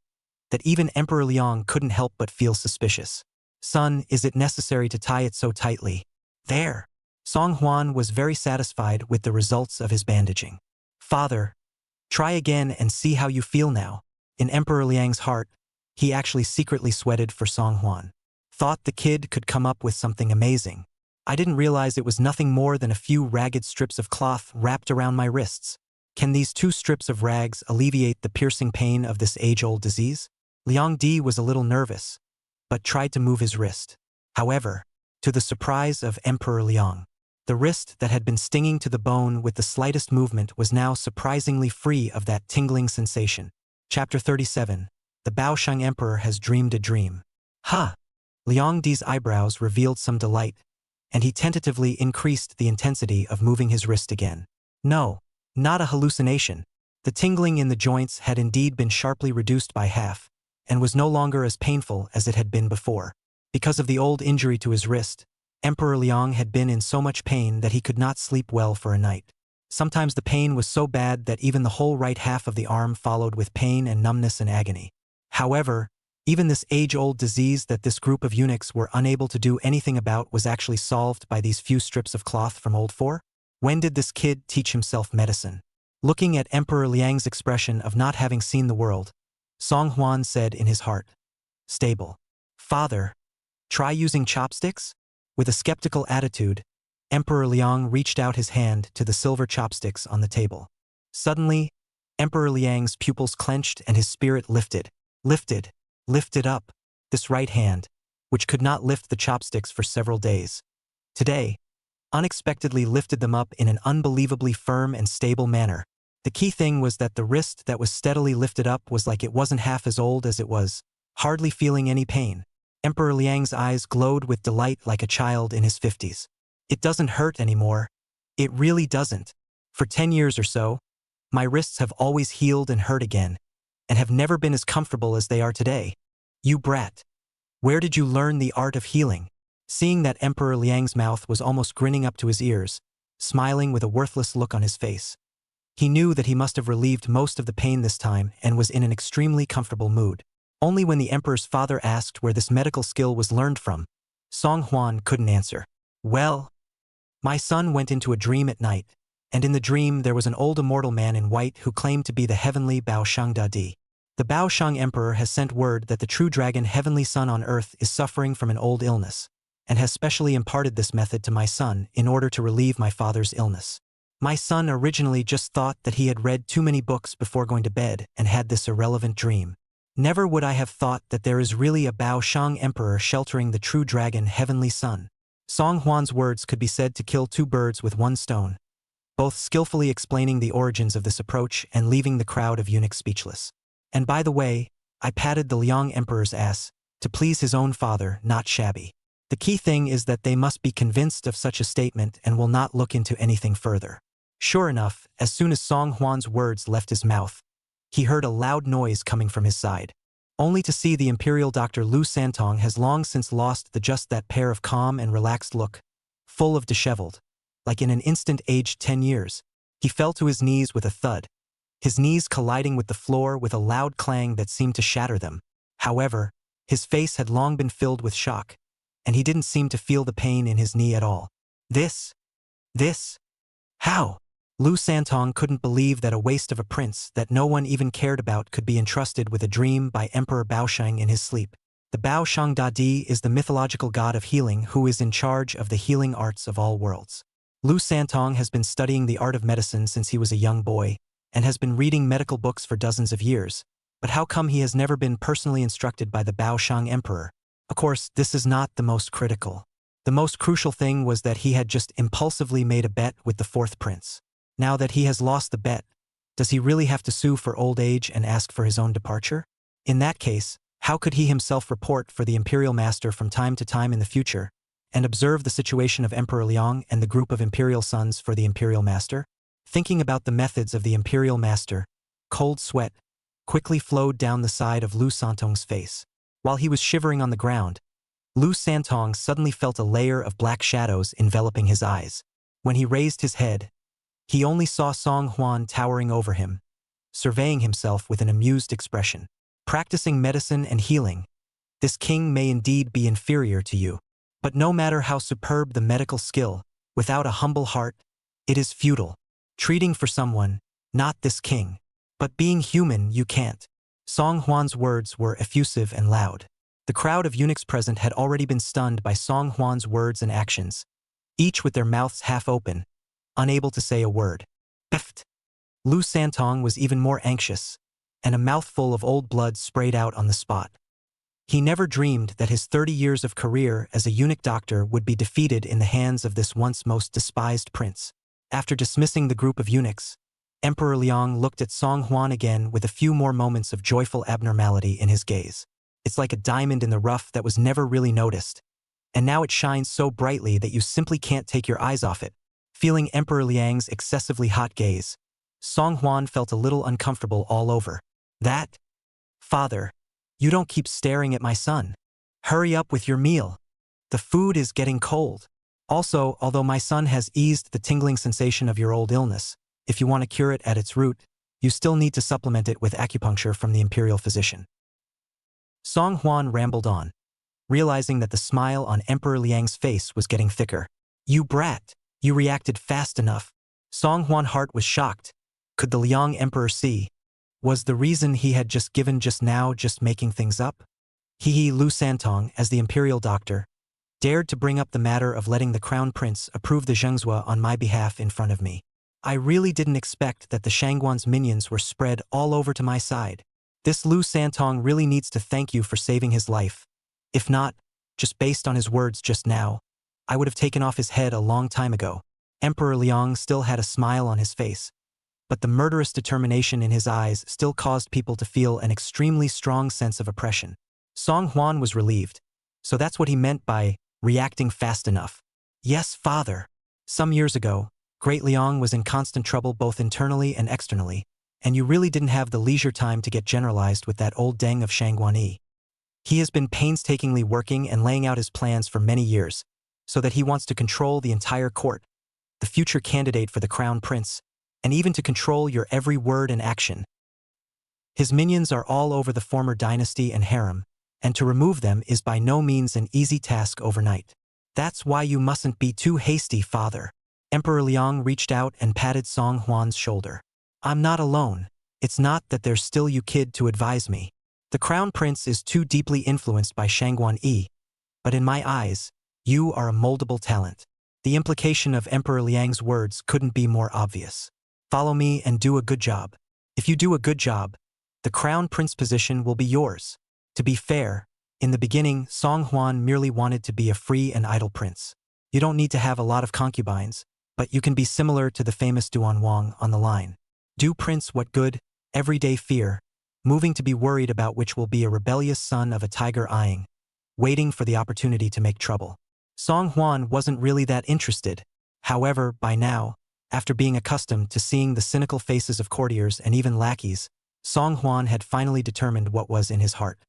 that even Emperor Liang couldn't help but feel suspicious. "Son, is it necessary to tie it so tightly?" "There." Song Huan was very satisfied with the results of his bandaging. "Father, try again and see how you feel now." In Emperor Liang's heart, he actually secretly sweated for Song Huan. Thought the kid could come up with something amazing. "I didn't realize it was nothing more than a few ragged strips of cloth wrapped around my wrists. Can these 2 strips of rags alleviate the piercing pain of this age-old disease?" Liang Di was a little nervous, but tried to move his wrist. However, to the surprise of Emperor Liang, the wrist that had been stinging to the bone with the slightest movement was now surprisingly free of that tingling sensation. Chapter 37. The Baosheng Emperor has dreamed a dream. "Ha!" Liang Di's eyebrows revealed some delight, and he tentatively increased the intensity of moving his wrist again. "No. Not a hallucination. The tingling in the joints had indeed been sharply reduced by half, and was no longer as painful as it had been before. Because of the old injury to his wrist, Emperor Liang had been in so much pain that he could not sleep well for a night. Sometimes the pain was so bad that even the whole right half of the arm followed with pain and numbness and agony. However, even this age-old disease that this group of eunuchs were unable to do anything about was actually solved by these few strips of cloth from old fur. When did this kid teach himself medicine? Looking at Emperor Liang's expression of not having seen the world, Song Huan said in his heart, "Stable. Father, try using chopsticks?" With a skeptical attitude, Emperor Liang reached out his hand to the silver chopsticks on the table. Suddenly, Emperor Liang's pupils clenched and his spirit lifted. Lifted up, this right hand, which could not lift the chopsticks for several days. Today, unexpectedly lifted them up in an unbelievably firm and stable manner. The key thing was that the wrist that was steadily lifted up was like it wasn't half as old as it was, hardly feeling any pain. Emperor Liang's eyes glowed with delight like a child in his 50s. It doesn't hurt anymore. It really doesn't. For 10 years or so, my wrists have always healed and hurt again, and have never been as comfortable as they are today. You brat. Where did you learn the art of healing? Seeing that Emperor Liang's mouth was almost grinning up to his ears, smiling with a worthless look on his face, he knew that he must have relieved most of the pain this time and was in an extremely comfortable mood. Only when the emperor's father asked where this medical skill was learned from, Song Huan couldn't answer. Well, my son went into a dream at night, and in the dream there was an old immortal man in white who claimed to be the heavenly Baoshang Dadi. The Baoshang Emperor has sent word that the true dragon heavenly son on earth is suffering from an old illness, and has specially imparted this method to my son in order to relieve my father's illness. My son originally just thought that he had read too many books before going to bed and had this irrelevant dream. Never would I have thought that there is really a Baoshang Emperor sheltering the true dragon heavenly son. Song Huan's words could be said to kill two birds with one stone, both skillfully explaining the origins of this approach and leaving the crowd of eunuchs speechless. And by the way, I patted the Liang Emperor's ass to please his own father, not shabby. The key thing is that they must be convinced of such a statement and will not look into anything further. Sure enough, as soon as Song Huan's words left his mouth, he heard a loud noise coming from his side, only to see the imperial Dr. Lu Santong has long since lost just that pair of calm and relaxed look, full of disheveled, like in an instant aged 10 years. He fell to his knees with a thud, his knees colliding with the floor with a loud clang that seemed to shatter them. However, his face had long been filled with shock, and he didn't seem to feel the pain in his knee at all. This? How? Lu Santong couldn't believe that a waste of a prince that no one even cared about could be entrusted with a dream by Emperor Baoshang in his sleep. The Baoshang Dadi is the mythological god of healing who is in charge of the healing arts of all worlds. Lu Santong has been studying the art of medicine since he was a young boy, and has been reading medical books for dozens of years, but how come he has never been personally instructed by the Baoshang Emperor? Of course, this is not the most critical. The most crucial thing was that he had just impulsively made a bet with the fourth prince. Now that he has lost the bet, does he really have to sue for old age and ask for his own departure? In that case, how could he himself report for the imperial master from time to time in the future, and observe the situation of Emperor Liang and the group of imperial sons for the imperial master? Thinking about the methods of the imperial master, cold sweat quickly flowed down the side of Lu Santong's face. While he was shivering on the ground, Lu Santong suddenly felt a layer of black shadows enveloping his eyes. When he raised his head, he only saw Song Huan towering over him, surveying himself with an amused expression. Practicing medicine and healing, this king may indeed be inferior to you, but no matter how superb the medical skill, without a humble heart, it is futile. Treating for someone, not this king, but being human you can't. Song Huan's words were effusive and loud. The crowd of eunuchs present had already been stunned by Song Huan's words and actions, each with their mouths half open, unable to say a word. Peft! Lu Santong was even more anxious, and a mouthful of old blood sprayed out on the spot. He never dreamed that his 30 years of career as a eunuch doctor would be defeated in the hands of this once most despised prince. After dismissing the group of eunuchs, Emperor Liang looked at Song Huan again with a few more moments of joyful abnormality in his gaze. It's like a diamond in the rough that was never really noticed, and now it shines so brightly that you simply can't take your eyes off it. Feeling Emperor Liang's excessively hot gaze, Song Huan felt a little uncomfortable all over. That? Father, you don't keep staring at my son. Hurry up with your meal. The food is getting cold. Also, although my son has eased the tingling sensation of your old illness, if you want to cure it at its root, you still need to supplement it with acupuncture from the imperial physician. Song Huan rambled on, realizing that the smile on Emperor Liang's face was getting thicker. You brat, you reacted fast enough. Song Huan's heart was shocked. Could the Liang Emperor see? Was the reason he had just given just now just making things up? Lu Santong, as the imperial doctor, dared to bring up the matter of letting the crown prince approve the zhengzhua on my behalf in front of me. I really didn't expect that the Shangguan's minions were spread all over to my side. This Lu Santong really needs to thank you for saving his life. If not, just based on his words just now, I would have taken off his head a long time ago. Emperor Liang still had a smile on his face, but the murderous determination in his eyes still caused people to feel an extremely strong sense of oppression. Song Huan was relieved. So that's what he meant by reacting fast enough. Yes, father. Some years ago, Great Liang was in constant trouble both internally and externally, and you really didn't have the leisure time to get generalized with that old deng of Shangguan. He has been painstakingly working and laying out his plans for many years, so that he wants to control the entire court, the future candidate for the crown prince, and even to control your every word and action. His minions are all over the former dynasty and harem, and to remove them is by no means an easy task overnight. That's why you mustn't be too hasty, father. Emperor Liang reached out and patted Song Huan's shoulder. I'm not alone. It's not that there's still you kid to advise me. The crown prince is too deeply influenced by Shangguan, but in my eyes, you are a moldable talent. The implication of Emperor Liang's words couldn't be more obvious. Follow me and do a good job. If you do a good job, the crown prince position will be yours. To be fair, in the beginning, Song Huan merely wanted to be a free and idle prince. You don't need to have a lot of concubines, but you can be similar to the famous Duan Wang on the line. Do prince what good, everyday fear, moving to be worried about which will be a rebellious son of a tiger eyeing, waiting for the opportunity to make trouble. Song Huan wasn't really that interested. However, by now, after being accustomed to seeing the cynical faces of courtiers and even lackeys, Song Huan had finally determined what was in his heart.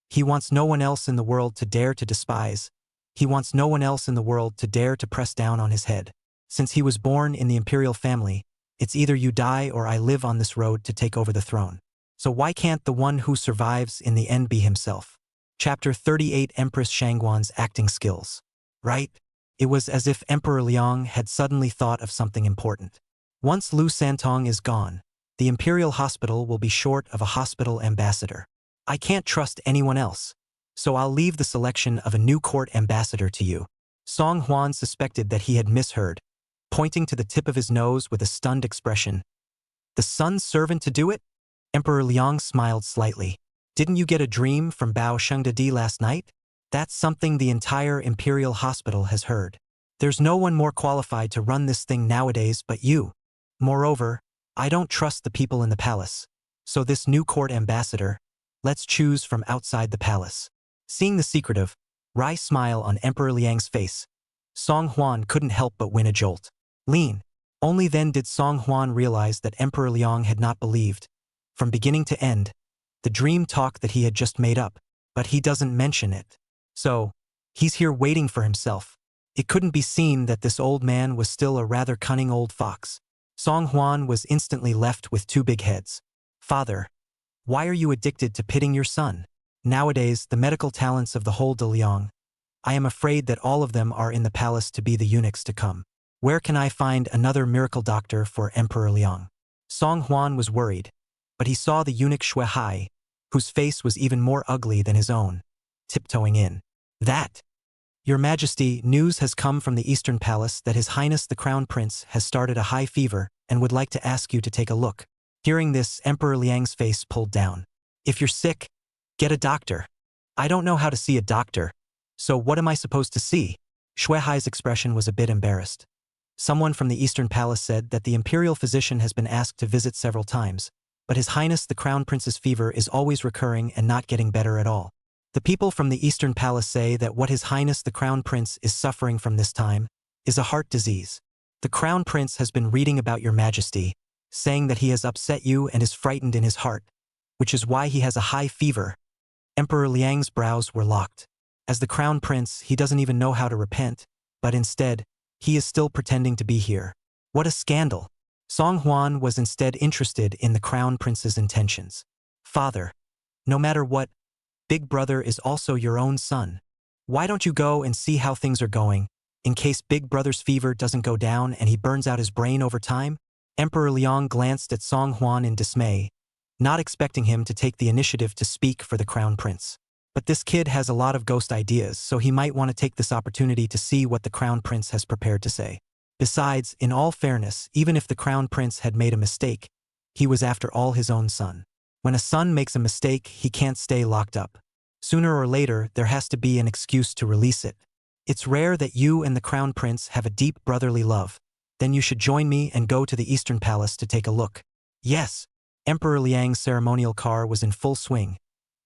He wants no one else in the world to dare to despise. He wants no one else in the world to dare to press down on his head. Since he was born in the imperial family, it's either you die or I live on this road to take over the throne. So why can't the one who survives in the end be himself? Chapter 38 Empress Shangguan's acting skills. Right? It was as if Emperor Liang had suddenly thought of something important. Once Lu Santong is gone, the imperial hospital will be short of a hospital ambassador. I can't trust anyone else, so I'll leave the selection of a new court ambassador to you. Song Huan suspected that he had misheard, pointing to the tip of his nose with a stunned expression. The sun's servant to do it? Emperor Liang smiled slightly. Didn't you get a dream from Bao Shengdadi last night? That's something the entire imperial hospital has heard. There's no one more qualified to run this thing nowadays but you. Moreover, I don't trust the people in the palace. So this new court ambassador, let's choose from outside the palace. Seeing the secretive, wry smile on Emperor Liang's face, Song Huan couldn't help but win a jolt. Lean. Only then did Song Huan realize that Emperor Liang had not believed, from beginning to end, the dream talk that he had just made up, but he doesn't mention it. So, he's here waiting for himself. It couldn't be seen that this old man was still a rather cunning old fox. Song Huan was instantly left with two big heads. Father, why are you addicted to pitting your son? Nowadays, the medical talents of the whole de Liang, I am afraid that all of them are in the palace to be the eunuchs to come. Where can I find another miracle doctor for Emperor Liang? Song Huan was worried, but he saw the eunuch Shui Hai, whose face was even more ugly than his own, tiptoeing in. That! Your Majesty, news has come from the Eastern Palace that His Highness the Crown Prince has started a high fever and would like to ask you to take a look. Hearing this, Emperor Liang's face pulled down. If you're sick, get a doctor. I don't know how to see a doctor, so what am I supposed to see? Shui Hai's expression was a bit embarrassed. Someone from the Eastern Palace said that the imperial physician has been asked to visit several times, but His Highness the Crown Prince's fever is always recurring and not getting better at all. The people from the Eastern Palace say that what His Highness the Crown Prince is suffering from this time is a heart disease. The Crown Prince has been reading about your Majesty, saying that he has upset you and is frightened in his heart, which is why he has a high fever. Emperor Liang's brows were locked. As the crown prince, he doesn't even know how to repent, but instead, he is still pretending to be here. What a scandal! Song Huan was instead interested in the crown prince's intentions. Father, no matter what, Big Brother is also your own son. Why don't you go and see how things are going, in case Big Brother's fever doesn't go down and he burns out his brain over time? Emperor Liang glanced at Song Huan in dismay, not expecting him to take the initiative to speak for the crown prince. But this kid has a lot of ghost ideas, so he might want to take this opportunity to see what the crown prince has prepared to say. Besides, in all fairness, even if the crown prince had made a mistake, he was after all his own son. When a son makes a mistake, he can't stay locked up. Sooner or later, there has to be an excuse to release it. It's rare that you and the crown prince have a deep brotherly love. Then you should join me and go to the Eastern Palace to take a look. Yes. Emperor Liang's ceremonial car was in full swing,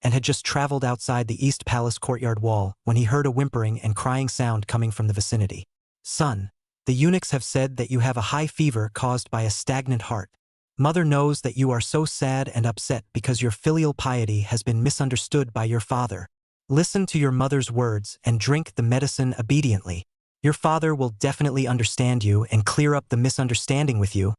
and had just traveled outside the East Palace courtyard wall when he heard a whimpering and crying sound coming from the vicinity. Son, the eunuchs have said that you have a high fever caused by a stagnant heart. Mother knows that you are so sad and upset because your filial piety has been misunderstood by your father. Listen to your mother's words and drink the medicine obediently. Your father will definitely understand you and clear up the misunderstanding with you.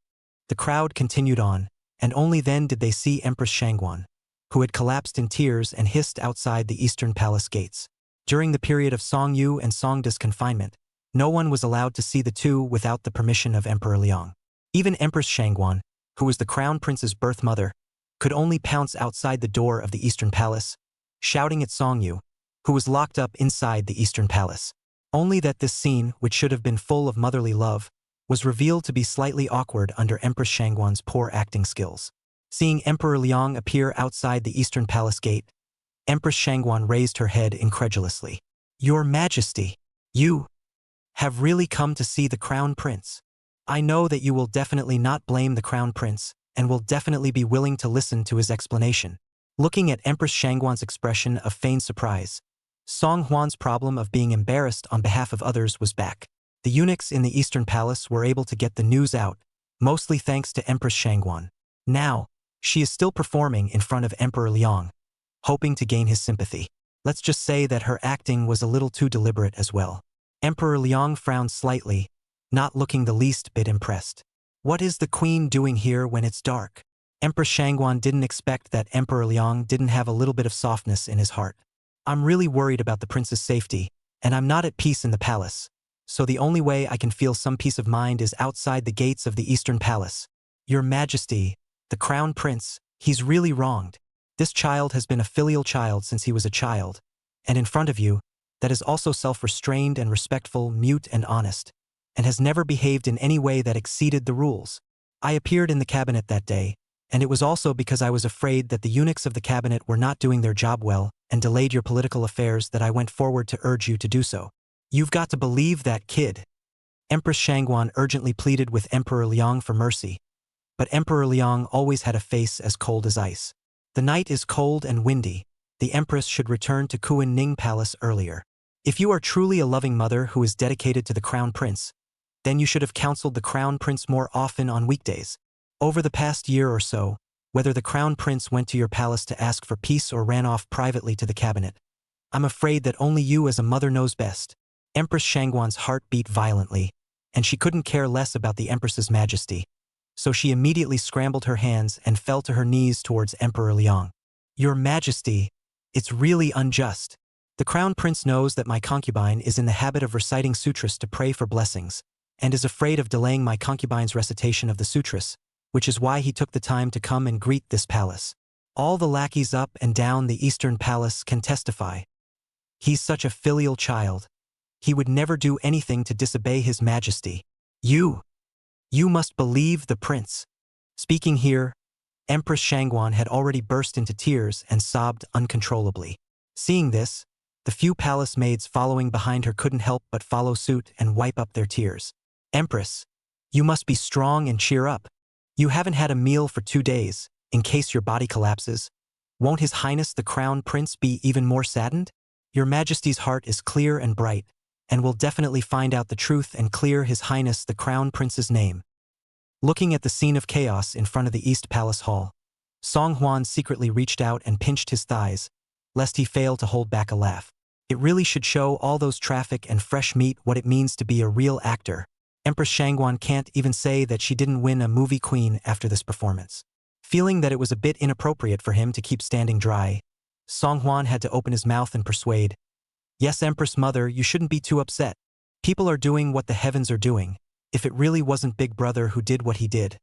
The crowd continued on, and only then did they see Empress Shangguan, who had collapsed in tears and hissed outside the Eastern Palace gates. During the period of Song Yu and Song Da's confinement, no one was allowed to see the two without the permission of Emperor Liang. Even Empress Shangguan, who was the crown prince's birth mother, could only pounce outside the door of the Eastern Palace, shouting at Song Yu, who was locked up inside the Eastern Palace. Only that this scene, which should have been full of motherly love, was revealed to be slightly awkward under Empress Shangguan's poor acting skills. Seeing Emperor Liang appear outside the Eastern Palace gate, Empress Shangguan raised her head incredulously. Your Majesty, you have really come to see the crown prince. I know that you will definitely not blame the crown prince and will definitely be willing to listen to his explanation. Looking at Empress Shangguan's expression of feigned surprise, Song Huan's problem of being embarrassed on behalf of others was back. The eunuchs in the Eastern Palace were able to get the news out, mostly thanks to Empress Shangguan. Now, she is still performing in front of Emperor Liang, hoping to gain his sympathy. Let's just say that her acting was a little too deliberate as well. Emperor Liang frowned slightly, not looking the least bit impressed. What is the queen doing here when it's dark? Empress Shangguan didn't expect that Emperor Liang didn't have a little bit of softness in his heart. I'm really worried about the prince's safety, and I'm not at peace in the palace, so the only way I can feel some peace of mind is outside the gates of the Eastern Palace. Your Majesty, the crown prince, he's really wronged. This child has been a filial child since he was a child, and in front of you, that is also self-restrained and respectful, mute and honest, and has never behaved in any way that exceeded the rules. I appeared in the cabinet that day, and it was also because I was afraid that the eunuchs of the cabinet were not doing their job well and delayed your political affairs that I went forward to urge you to do so. You've got to believe that kid. Empress Shangguan urgently pleaded with Emperor Liang for mercy, but Emperor Liang always had a face as cold as ice. The night is cold and windy. The Empress should return to Kuan Ning Palace earlier. If you are truly a loving mother who is dedicated to the crown prince, then you should have counseled the crown prince more often on weekdays. Over the past year or so, whether the crown prince went to your palace to ask for peace or ran off privately to the cabinet, I'm afraid that only you as a mother knows best. Empress Shangguan's heart beat violently, and she couldn't care less about the Empress's majesty, so she immediately scrambled her hands and fell to her knees towards Emperor Liang. Your Majesty, it's really unjust. The crown prince knows that my concubine is in the habit of reciting sutras to pray for blessings, and is afraid of delaying my concubine's recitation of the sutras, which is why he took the time to come and greet this palace. All the lackeys up and down the Eastern Palace can testify. He's such a filial child. He would never do anything to disobey his majesty. You must believe the prince. Speaking here, Empress Shangguan had already burst into tears and sobbed uncontrollably. Seeing this, the few palace maids following behind her couldn't help but follow suit and wipe up their tears. Empress, you must be strong and cheer up. You haven't had a meal for 2 days, in case your body collapses. Won't His Highness the Crown Prince be even more saddened? Your Majesty's heart is clear and bright, and will definitely find out the truth and clear His Highness the Crown Prince's name. Looking at the scene of chaos in front of the East Palace Hall, Song Hwan secretly reached out and pinched his thighs, lest he fail to hold back a laugh. It really should show all those traffic and fresh meat what it means to be a real actor. Empress Shangguan can't even say that she didn't win a movie queen after this performance. Feeling that it was a bit inappropriate for him to keep standing dry, Song Hwan had to open his mouth and persuade, "Yes, Empress Mother, you shouldn't be too upset. People are doing what the heavens are doing. If it really wasn't Big Brother who did what he did,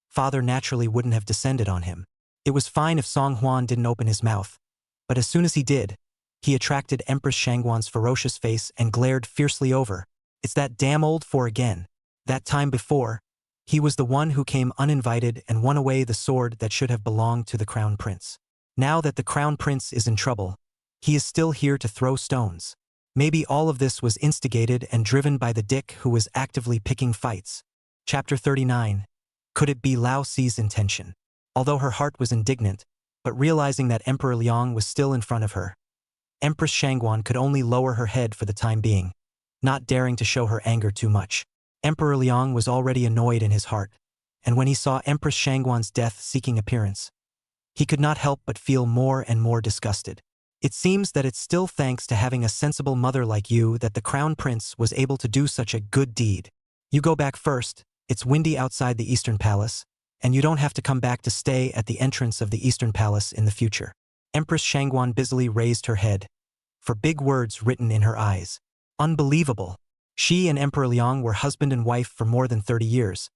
Father naturally wouldn't have descended on him." It was fine if Song Hwan didn't open his mouth, but as soon as he did, he attracted Empress Shangguan's ferocious face and glared fiercely over. "It's that damn old fool again. That time before, he was the one who came uninvited and won away the sword that should have belonged to the Crown Prince. Now that the Crown Prince is in trouble, he is still here to throw stones. Maybe all of this was instigated and driven by the dick who was actively picking fights." Chapter 39. Could it be Lao Si's intention? Although her heart was indignant, but realizing that Emperor Liang was still in front of her, Empress Shangguan could only lower her head for the time being, not daring to show her anger too much. Emperor Liang was already annoyed in his heart, and when he saw Empress Shangguan's death-seeking appearance, he could not help but feel more and more disgusted. "It seems that it's still thanks to having a sensible mother like you that the Crown Prince was able to do such a good deed. You go back first, it's windy outside the Eastern Palace, and you don't have to come back to stay at the entrance of the Eastern Palace in the future." Empress Shangguan busily raised her head, for big words written in her eyes. Unbelievable. She and Emperor Liang were husband and wife for more than 30 years,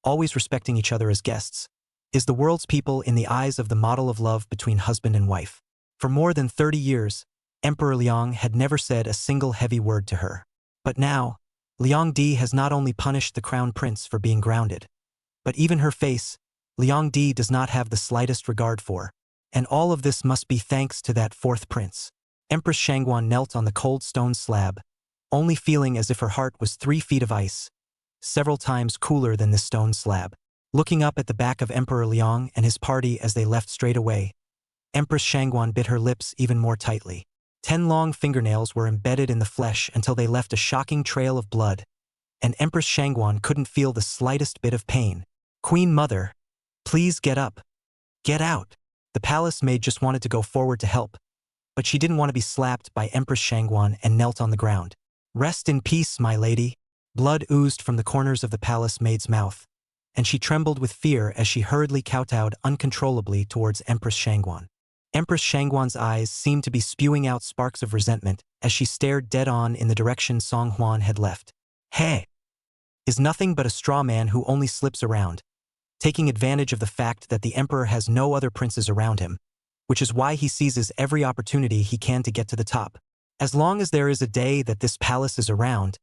always respecting each other as guests. Is the world's people in the eyes of the model of love between husband and wife? For more than 30 years, Emperor Liang had never said a single heavy word to her. But now, Liang Di has not only punished the Crown Prince for being grounded, but even her face, Liang Di does not have the slightest regard for. And all of this must be thanks to that fourth prince. Empress Shangguan knelt on the cold stone slab, only feeling as if her heart was 3 feet of ice, several times cooler than this stone slab. Looking up at the back of Emperor Liang and his party as they left straight away, Empress Shangguan bit her lips even more tightly. 10 long fingernails were embedded in the flesh until they left a shocking trail of blood, and Empress Shangguan couldn't feel the slightest bit of pain. "Queen Mother, please get up. Get out." The palace maid just wanted to go forward to help, but she didn't want to be slapped by Empress Shangguan and knelt on the ground. "Rest in peace, my lady." Blood oozed from the corners of the palace maid's mouth, and she trembled with fear as she hurriedly kowtowed uncontrollably towards Empress Shangguan. Empress Shangguan's eyes seemed to be spewing out sparks of resentment as she stared dead on in the direction Song Hwan had left. "Hey! Is nothing but a straw man who only slips around, taking advantage of the fact that the emperor has no other princes around him, which is why he seizes every opportunity he can to get to the top. As long as there is a day that this palace is around,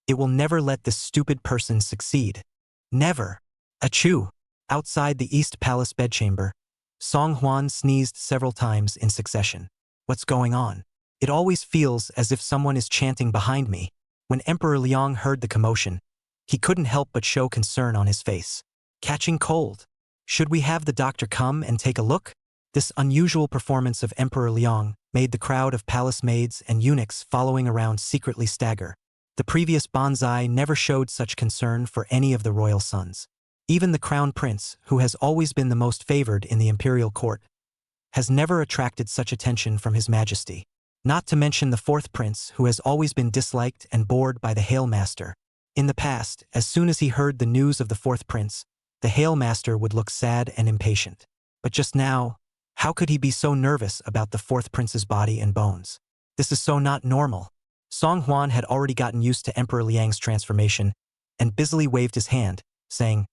it will never let this stupid person succeed. Never." Achoo! Outside the East Palace bedchamber, Song Hwan sneezed several times in succession. "What's going on? It always feels as if someone is chanting behind me." When Emperor Liang heard the commotion, he couldn't help but show concern on his face. "Catching cold. Should we have the doctor come and take a look?" This unusual performance of Emperor Liang made the crowd of palace maids and eunuchs following around secretly stagger. The previous Banzai never showed such concern for any of the royal sons. Even the Crown Prince, who has always been the most favored in the imperial court, has never attracted such attention from His Majesty. Not to mention the fourth prince, who has always been disliked and bored by the Hail Master. In the past, as soon as he heard the news of the fourth prince, the Hail Master would look sad and impatient. But just now, how could he be so nervous about the fourth prince's body and bones? This is so not normal. Song Hwan had already gotten used to Emperor Liang's transformation and busily waved his hand, saying,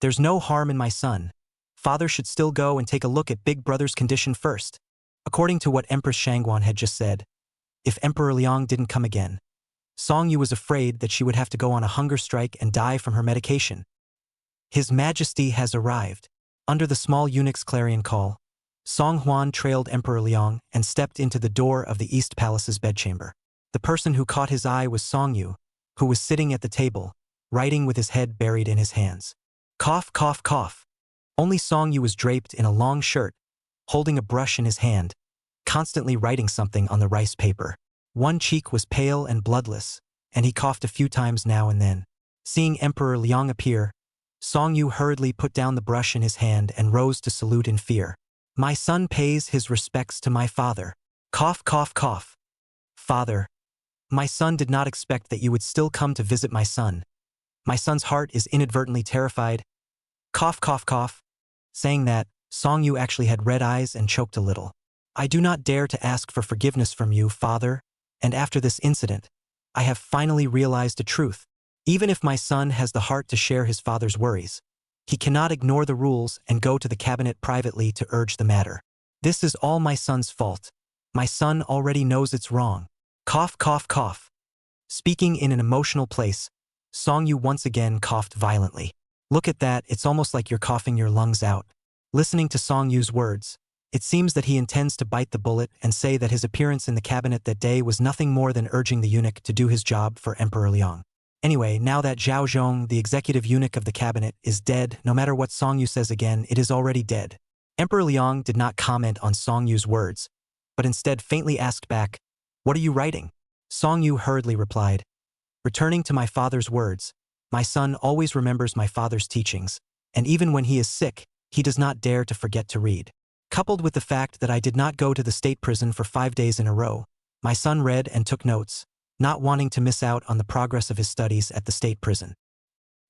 "There's no harm in my son. Father should still go and take a look at Big Brother's condition first." According to what Empress Shangguan had just said, if Emperor Liang didn't come again, Song Yu was afraid that she would have to go on a hunger strike and die from her medication. His Majesty has arrived. Under the small eunuch's clarion call, Song Hwan trailed Emperor Liang and stepped into the door of the East Palace's bedchamber. The person who caught his eye was Song Yu, who was sitting at the table, writing with his head buried in his hands. Cough, cough, cough. Only Song Yu was draped in a long shirt, holding a brush in his hand, constantly writing something on the rice paper. One cheek was pale and bloodless, and he coughed a few times now and then. Seeing Emperor Liang appear, Song Yu hurriedly put down the brush in his hand and rose to salute in fear. My son pays his respects to my father. Cough, cough, cough. Father, my son did not expect that you would still come to visit my son. My son's heart is inadvertently terrified. Cough, cough, cough. Saying that, Song Yu actually had red eyes and choked a little. I do not dare to ask for forgiveness from you, father, and after this incident, I have finally realized the truth. Even if my son has the heart to share his father's worries, he cannot ignore the rules and go to the cabinet privately to urge the matter. This is all my son's fault. My son already knows it's wrong. Cough, cough, cough. Speaking in an emotional place, Song Yu once again coughed violently. Look at that, it's almost like you're coughing your lungs out. Listening to Song Yu's words, it seems that he intends to bite the bullet and say that his appearance in the cabinet that day was nothing more than urging the eunuch to do his job for Emperor Liang. Anyway, now that Zhao Zhong, the executive eunuch of the cabinet, is dead, no matter what Song Yu says again, it is already dead. Emperor Liang did not comment on Song Yu's words, but instead faintly asked back, "What are you writing?" Song Yu hurriedly replied, "Returning to my father's words, my son always remembers my father's teachings, and even when he is sick, he does not dare to forget to read. Coupled with the fact that I did not go to the state prison for 5 days in a row, my son read and took notes, not wanting to miss out on the progress of his studies at the state prison."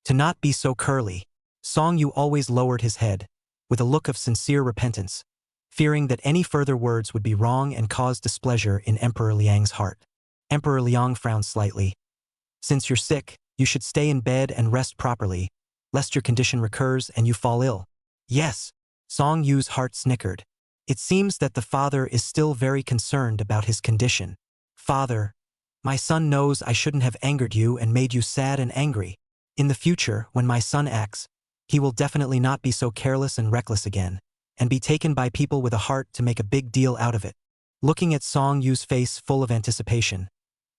To not be so curly, Song Yu always lowered his head, with a look of sincere repentance, fearing that any further words would be wrong and cause displeasure in Emperor Liang's heart. Emperor Liang frowned slightly. "Since you're sick, you should stay in bed and rest properly, lest your condition recurs and you fall ill." "Yes." Song Yu's heart snickered. It seems that the father is still very concerned about his condition. "Father, my son knows I shouldn't have angered you and made you sad and angry. In the future, when my son acts, he will definitely not be so careless and reckless again, and be taken by people with a heart to make a big deal out of it." Looking at Song Yu's face full of anticipation,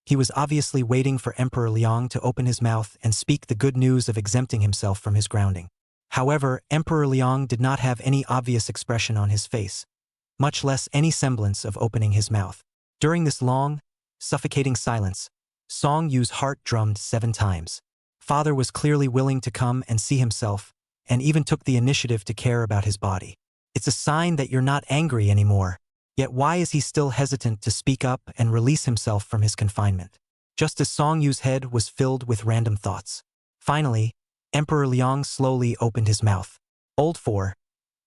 he was obviously waiting for Emperor Liang to open his mouth and speak the good news of exempting himself from his grounding. However, Emperor Liang did not have any obvious expression on his face, much less any semblance of opening his mouth. During this long, suffocating silence, Song Yu's heart drummed 7 times. Father was clearly willing to come and see himself, and even took the initiative to care about his body. It's a sign that you're not angry anymore. Yet why is he still hesitant to speak up and release himself from his confinement? Just as Song Yu's head was filled with random thoughts. Finally, Emperor Liang slowly opened his mouth. "Old four,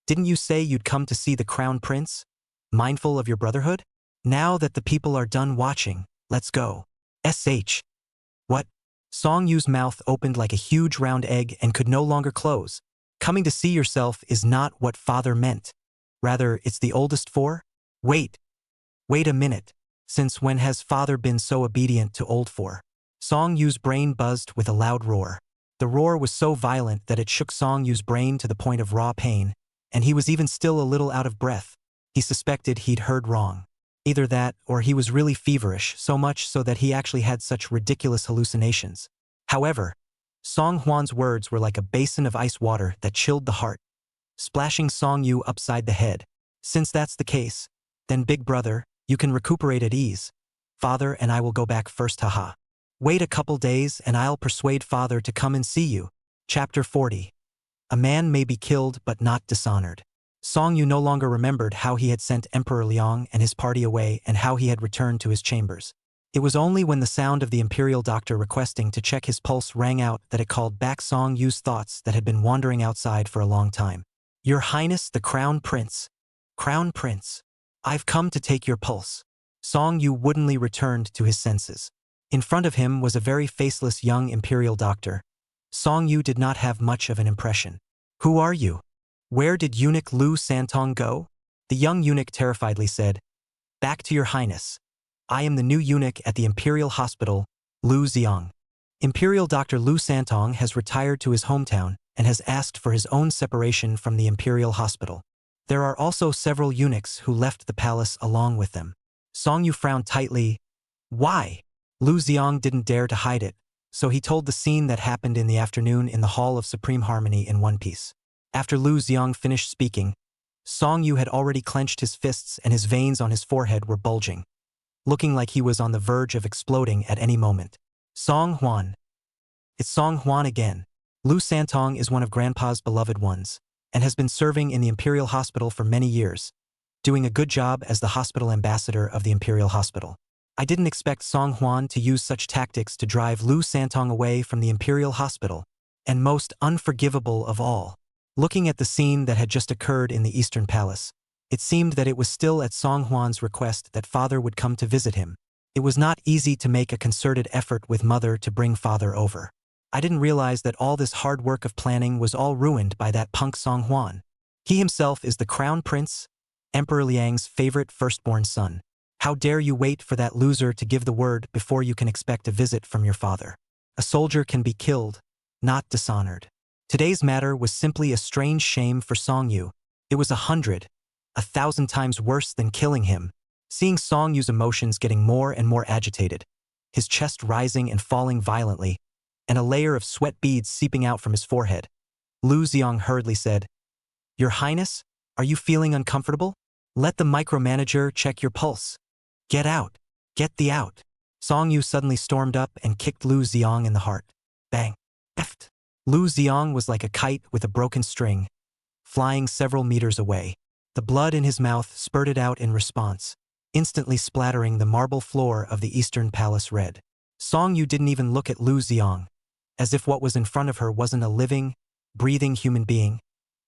didn't you say you'd come to see the crown prince? Mindful of your brotherhood? Now that the people are done watching, let's go." What? Song Yu's mouth opened like a huge round egg and could no longer close. Coming to see yourself is not what father meant. Rather, it's the oldest four? Wait a minute. Since when has father been so obedient to old four? Song Yu's brain buzzed with a loud roar. The roar was so violent that it shook Song Yu's brain to the point of raw pain, and he was even still a little out of breath. He suspected he'd heard wrong. Either that, or he was really feverish, so much so that he actually had such ridiculous hallucinations. However, Song Huan's words were like a basin of ice water that chilled the heart, splashing Song Yu upside the head. "Since that's the case, then big brother, you can recuperate at ease. Father and I will go back first, haha. Wait a couple days and I'll persuade father to come and see you." Chapter 40. A man may be killed but not dishonored. Song Yu no longer remembered how he had sent Emperor Liang and his party away and how he had returned to his chambers. It was only when the sound of the imperial doctor requesting to check his pulse rang out that it called back Song Yu's thoughts that had been wandering outside for a long time. "Your Highness the Crown Prince. Crown Prince. I've come to take your pulse." Song Yu woodenly returned to his senses. In front of him was a very faceless young imperial doctor. Song Yu did not have much of an impression. "Who are you? Where did eunuch Lu Santong go?" The young eunuch terrifiedly said, "Back to your highness. I am the new eunuch at the imperial hospital, Lu Xiang. Imperial Dr. Lu Santong has retired to his hometown and has asked for his own separation from the imperial hospital. There are also several eunuchs who left the palace along with them." Song Yu frowned tightly. "Why?" Lu Xiang didn't dare to hide it, so he told the scene that happened in the afternoon in the Hall of Supreme Harmony in one piece. After Lu Xiang finished speaking, Song Yu had already clenched his fists and his veins on his forehead were bulging, looking like he was on the verge of exploding at any moment. "Song Huan. It's Song Huan again." Lu Santong is one of Grandpa's beloved ones, and has been serving in the Imperial Hospital for many years, doing a good job as the hospital ambassador of the Imperial Hospital. I didn't expect Song Huan to use such tactics to drive Lu Santong away from the Imperial Hospital, and most unforgivable of all. Looking at the scene that had just occurred in the Eastern Palace, it seemed that it was still at Song Huan's request that father would come to visit him. It was not easy to make a concerted effort with mother to bring father over. I didn't realize that all this hard work of planning was all ruined by that punk Song Huan. He himself is the crown prince, Emperor Liang's favorite firstborn son. How dare you wait for that loser to give the word before you can expect a visit from your father? A soldier can be killed, not dishonored. Today's matter was simply a strange shame for Song Yu. It was 1,000 times worse than killing him. Seeing Song Yu's emotions getting more and more agitated, his chest rising and falling violently, and a layer of sweat beads seeping out from his forehead, Lu Xiang hurriedly said, "Your Highness, are you feeling uncomfortable? Let the micromanager check your pulse. Get out. Get thee out." Song Yu suddenly stormed up and kicked Lu Xiang in the heart. Bang. Eft. Lu Xiang was like a kite with a broken string, flying several meters away. The blood in his mouth spurted out in response, instantly splattering the marble floor of the Eastern Palace red. Song Yu didn't even look at Lu Xiang, as if what was in front of her wasn't a living, breathing human being,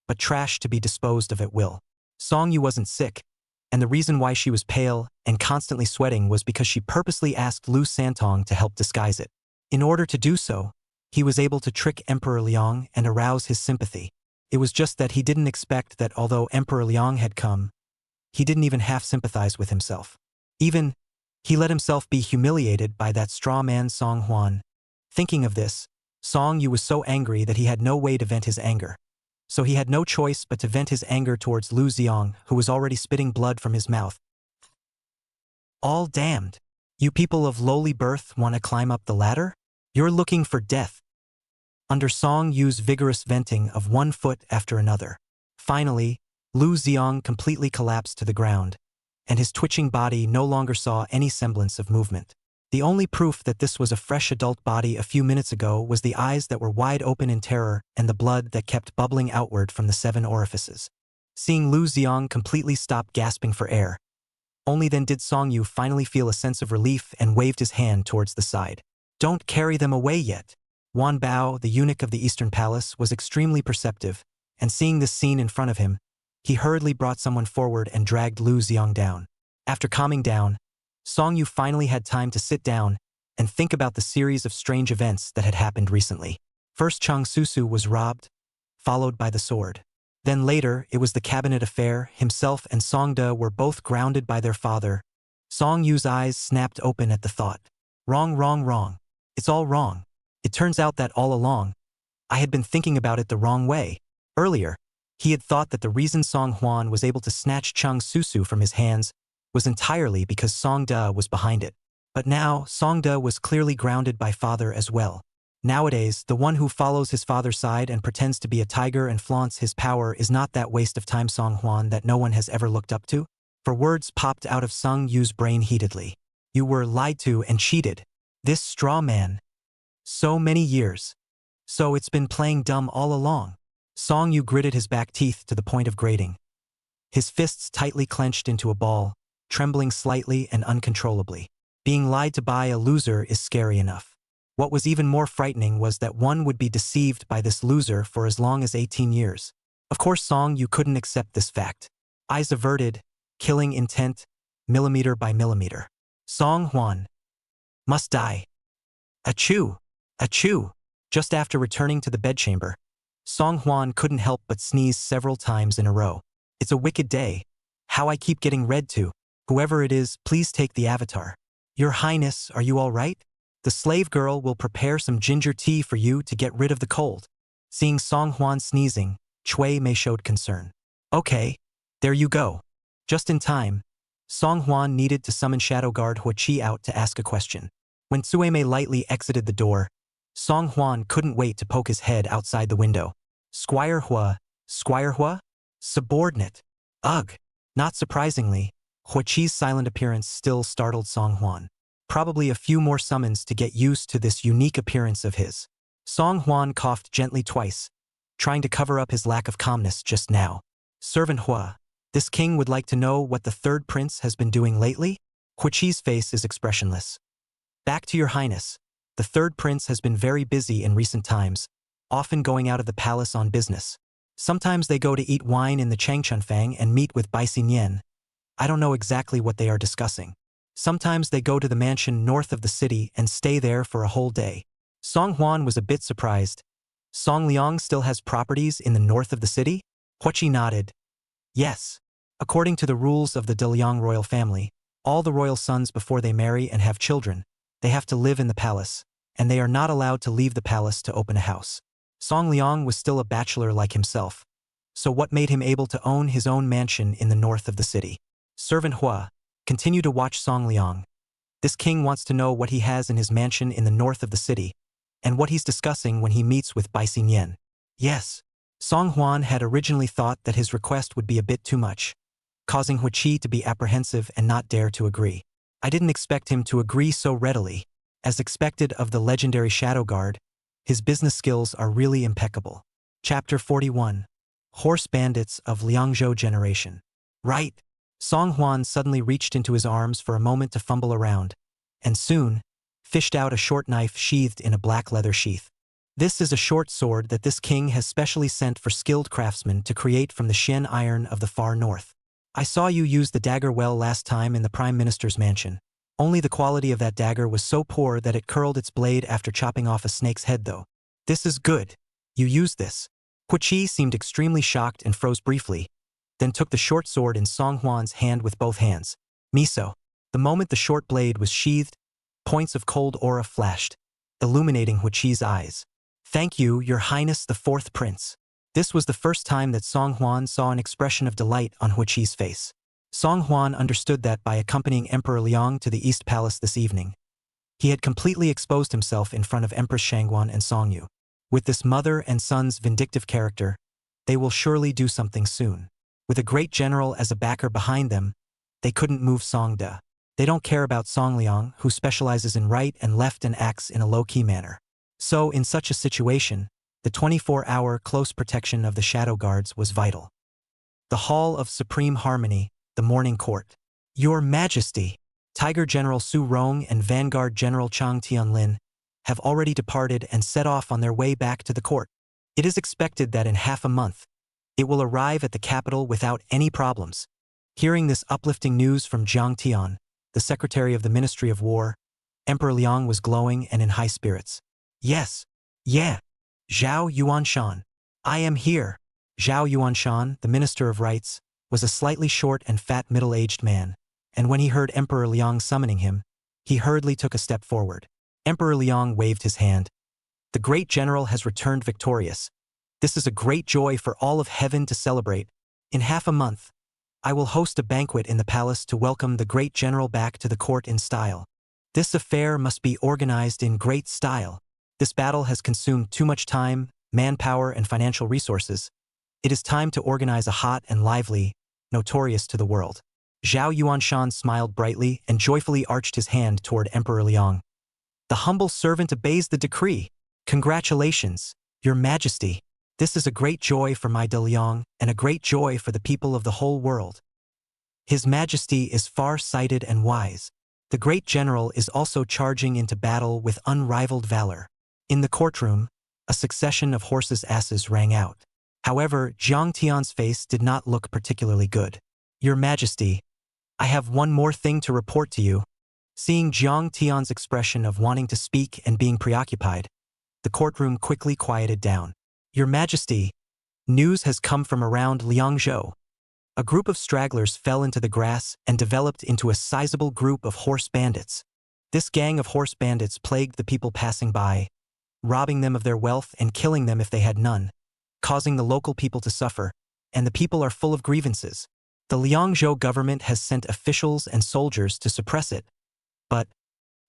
but trash to be disposed of at will. Song Yu wasn't sick, and the reason why she was pale and constantly sweating was because she purposely asked Lu Santong to help disguise it. In order to do so, he was able to trick Emperor Liang and arouse his sympathy. It was just that he didn't expect that although Emperor Liang had come, he didn't even half sympathize with himself. He let himself be humiliated by that straw man Song Huan. Thinking of this, Song Yu was so angry that he had no way to vent his anger. So he had no choice but to vent his anger towards Lu Xiang, who was already spitting blood from his mouth. "All damned. You people of lowly birth want to climb up the ladder? You're looking for death." Under Song Yu's vigorous venting of one foot after another, finally, Lu Xiang completely collapsed to the ground, and his twitching body no longer saw any semblance of movement. The only proof that this was a fresh adult body a few minutes ago was the eyes that were wide open in terror and the blood that kept bubbling outward from the 7 orifices. Seeing Lu Xiang completely stop gasping for air, only then did Song Yu finally feel a sense of relief and waved his hand towards the side. "Don't carry them away yet." Wan Bao, the eunuch of the Eastern Palace, was extremely perceptive, and seeing this scene in front of him, he hurriedly brought someone forward and dragged Lu Xiang down. After calming down, Song Yu finally had time to sit down and think about the series of strange events that had happened recently. First, Cheng Susu was robbed, followed by the sword. Then later, it was the cabinet affair. Himself and Song De were both grounded by their father. Song Yu's eyes snapped open at the thought. Wrong, wrong, wrong. It's all wrong. It turns out that all along, I had been thinking about it the wrong way. Earlier, he had thought that the reason Song Huan was able to snatch Cheng Susu from his hands was entirely because Song De was behind it. But now, Song De was clearly grounded by father as well. Nowadays, the one who follows his father's side and pretends to be a tiger and flaunts his power is not that waste of time Song Huan that no one has ever looked up to. For words popped out of Song Yu's brain heatedly. "You were lied to and cheated. This straw man. So many years. So it's been playing dumb all along." Song Yu gritted his back teeth to the point of grating. His fists tightly clenched into a ball, trembling slightly and uncontrollably. Being lied to by a loser is scary enough. What was even more frightening was that one would be deceived by this loser for as long as 18 years. Of course Song Yu couldn't accept this fact. Eyes averted, killing intent, millimeter by millimeter. Song Huan must die. Achoo! Achoo! Just after returning to the bedchamber, Song Huan couldn't help but sneeze several times in a row. "It's a wicked day. How I keep getting read to. Whoever it is, please take the avatar." "Your Highness, are you all right? The slave girl will prepare some ginger tea for you to get rid of the cold." Seeing Song Huan sneezing, Cui Mei showed concern. "Okay, there you go." Just in time, Song Huan needed to summon Shadow Guard Hua Chi out to ask a question. When Cui Mei lightly exited the door, Song Huan couldn't wait to poke his head outside the window. Squire Hua? Squire Hua? Subordinate. Ugh. Not surprisingly, Hua Chi's silent appearance still startled Song Huan. Probably a few more summons to get used to this unique appearance of his. Song Huan coughed gently twice, trying to cover up his lack of calmness just now. Servant Hua, this king would like to know what the third prince has been doing lately? Huiqi's face is expressionless. Back to your highness. The third prince has been very busy in recent times, often going out of the palace on business. Sometimes they go to eat wine in the Changchunfang and meet with Bai Xinyan. I don't know exactly what they are discussing. Sometimes they go to the mansion north of the city and stay there for a whole day. Song Huan was a bit surprised. Song Liang still has properties in the north of the city? Huiqi nodded. Yes. According to the rules of the De Liang royal family, all the royal sons before they marry and have children, they have to live in the palace, and they are not allowed to leave the palace to open a house. Song Liang was still a bachelor like himself, so what made him able to own his own mansion in the north of the city? Servant Hua, continue to watch Song Liang. This king wants to know what he has in his mansion in the north of the city, and what he's discussing when he meets with Bai Xinyan. Yes. Song Huan had originally thought that his request would be a bit too much, causing Huiqi to be apprehensive and not dare to agree. I didn't expect him to agree so readily. As expected of the legendary Shadow Guard, his business skills are really impeccable. Chapter 41. Horse Bandits of Liangzhou Generation. Right. Song Huan suddenly reached into his arms for a moment to fumble around, and soon fished out a short knife sheathed in a black leather sheath. This is a short sword that this king has specially sent for skilled craftsmen to create from the Xian iron of the far north. I saw you use the dagger well last time in the Prime Minister's mansion. Only the quality of that dagger was so poor that it curled its blade after chopping off a snake's head though. This is good. You used this. Huiqi seemed extremely shocked and froze briefly, then took the short sword in Song Huan's hand with both hands. Miso. The moment the short blade was sheathed, points of cold aura flashed, illuminating Huiqi's eyes. Thank you, Your Highness the Fourth Prince. This was the first time that Song Huan saw an expression of delight on Huiqi's face. Song Huan understood that by accompanying Emperor Liang to the East Palace this evening, he had completely exposed himself in front of Empress Shangguan and Song Yu. With this mother and son's vindictive character, they will surely do something soon. With a great general as a backer behind them, they couldn't move Song De. They don't care about Song Liang, who specializes in right and left and acts in a low-key manner. So, in such a situation, the 24-hour close protection of the Shadow Guards was vital. The Hall of Supreme Harmony, the Morning Court. Your Majesty, Tiger General Su Rong and Vanguard General Chang Tianlin have already departed and set off on their way back to the court. It is expected that in half a month, it will arrive at the capital without any problems. Hearing this uplifting news from Jiang Tian, the Secretary of the Ministry of War, Emperor Liang was glowing and in high spirits. Yes. Yeah. Zhao Yuanshan. I am here. Zhao Yuanshan, the Minister of Rights, was a slightly short and fat middle-aged man, and when he heard Emperor Liang summoning him, he hurriedly took a step forward. Emperor Liang waved his hand. The great general has returned victorious. This is a great joy for all of heaven to celebrate. In half a month, I will host a banquet in the palace to welcome the great general back to the court in style. This affair must be organized in great style. This battle has consumed too much time, manpower, and financial resources. It is time to organize a hot and lively, notorious to the world. Zhao Yuanshan smiled brightly and joyfully arched his hand toward Emperor Liang. The humble servant obeys the decree. Congratulations, Your Majesty. This is a great joy for my De Liang and a great joy for the people of the whole world. His Majesty is far-sighted and wise. The great general is also charging into battle with unrivaled valor. In the courtroom, a succession of horses' asses rang out. However, Jiang Tian's face did not look particularly good. Your Majesty, I have one more thing to report to you. Seeing Jiang Tian's expression of wanting to speak and being preoccupied, the courtroom quickly quieted down. Your Majesty, news has come from around Liangzhou. A group of stragglers fell into the grass and developed into a sizable group of horse bandits. This gang of horse bandits plagued the people passing by, robbing them of their wealth and killing them if they had none, causing the local people to suffer, and the people are full of grievances. The Liangzhou government has sent officials and soldiers to suppress it, but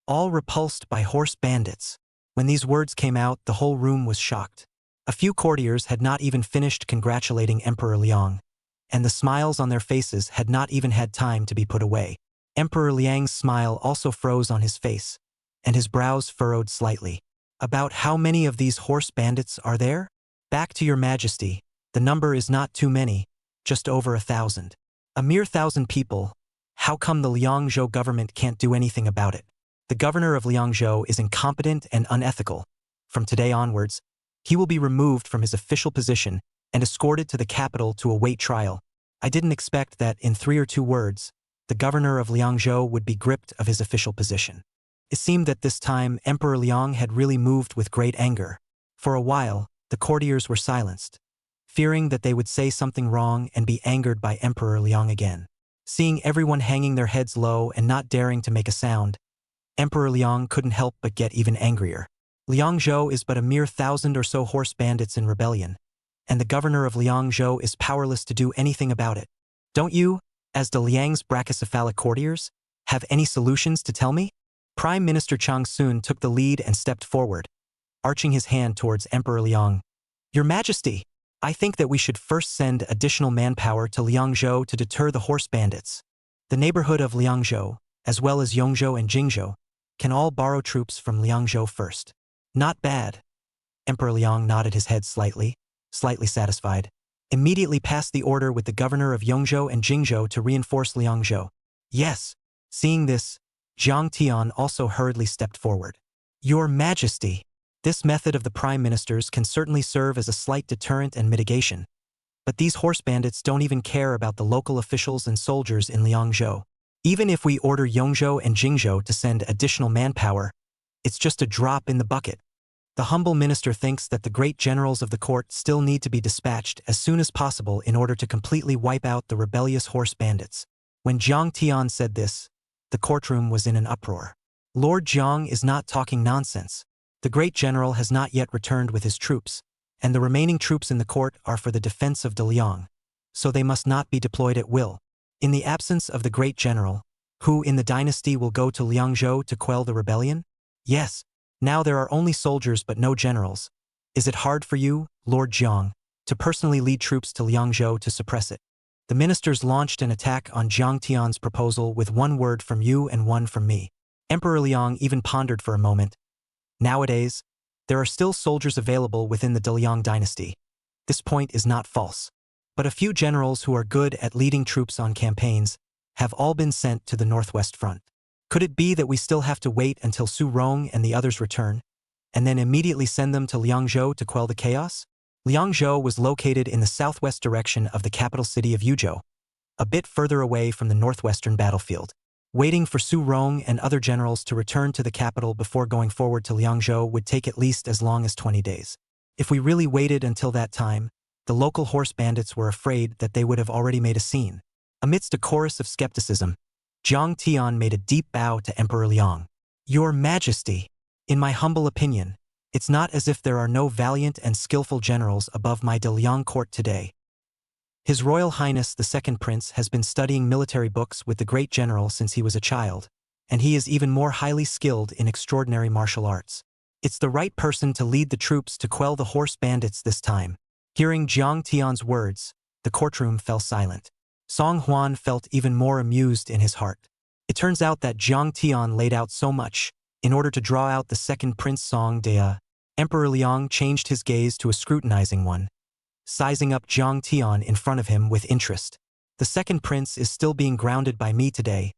all repulsed by horse bandits. When these words came out, the whole room was shocked. A few courtiers had not even finished congratulating Emperor Liang, and the smiles on their faces had not even had time to be put away. Emperor Liang's smile also froze on his face, and his brows furrowed slightly. About how many of these horse bandits are there? Back to your majesty. The number is not too many, just over 1,000. A mere 1,000 people. How come the Liangzhou government can't do anything about it? The governor of Liangzhou is incompetent and unethical. From today onwards, he will be removed from his official position and escorted to the capital to await trial. I didn't expect that in 3 or 2 words, the governor of Liangzhou would be gripped of his official position. It seemed that this time Emperor Liang had really moved with great anger. For a while, the courtiers were silenced, fearing that they would say something wrong and be angered by Emperor Liang again. Seeing everyone hanging their heads low and not daring to make a sound, Emperor Liang couldn't help but get even angrier. Liangzhou is but a mere 1,000 or so horse bandits in rebellion, and the governor of Liangzhou is powerless to do anything about it. Don't you, as the Liang's brachycephalic courtiers, have any solutions to tell me? Prime Minister Cheng Susu took the lead and stepped forward, arching his hand towards Emperor Liang. Your Majesty, I think that we should first send additional manpower to Liangzhou to deter the horse bandits. The neighborhood of Liangzhou, as well as Yongzhou and Jingzhou, can all borrow troops from Liangzhou first. Not bad. Emperor Liang nodded his head slightly satisfied, immediately passed the order with the governor of Yongzhou and Jingzhou to reinforce Liangzhou. Yes. Seeing this, Jiang Tian also hurriedly stepped forward. Your Majesty, this method of the prime ministers can certainly serve as a slight deterrent and mitigation. But these horse bandits don't even care about the local officials and soldiers in Liangzhou. Even if we order Yongzhou and Jingzhou to send additional manpower, it's just a drop in the bucket. The humble minister thinks that the great generals of the court still need to be dispatched as soon as possible in order to completely wipe out the rebellious horse bandits. When Jiang Tian said this, the courtroom was in an uproar. Lord Jiang is not talking nonsense. The great general has not yet returned with his troops, and the remaining troops in the court are for the defense of Daliang, so they must not be deployed at will. In the absence of the great general, who in the dynasty will go to Liangzhou to quell the rebellion? Yes. Now there are only soldiers but no generals. Is it hard for you, Lord Jiang, to personally lead troops to Liangzhou to suppress it? The ministers launched an attack on Jiang Tian's proposal with 1 word from you and 1 from me. Emperor Liang even pondered for a moment. Nowadays, there are still soldiers available within the Daliang dynasty. This point is not false. But a few generals who are good at leading troops on campaigns have all been sent to the northwest front. Could it be that we still have to wait until Su Rong and the others return, and then immediately send them to Liangzhou to quell the chaos? Liangzhou was located in the southwest direction of the capital city of Yuzhou, a bit further away from the northwestern battlefield. Waiting for Su Rong and other generals to return to the capital before going forward to Liangzhou would take at least as long as 20 days. If we really waited until that time, the local horse bandits were afraid that they would have already made a scene. Amidst a chorus of skepticism, Jiang Tian made a deep bow to Emperor Liang. Your Majesty, in my humble opinion, it's not as if there are no valiant and skillful generals above my Daliang court today. His Royal Highness the Second Prince has been studying military books with the great general since he was a child, and he is even more highly skilled in extraordinary martial arts. It's the right person to lead the troops to quell the horse bandits this time. Hearing Jiang Tian's words, the courtroom fell silent. Song Huan felt even more amused in his heart. It turns out that Jiang Tian laid out so much in order to draw out the second Prince Song Dea. Emperor Liang changed his gaze to a scrutinizing one, sizing up Jiang Tian in front of him with interest. The second prince is still being grounded by me today.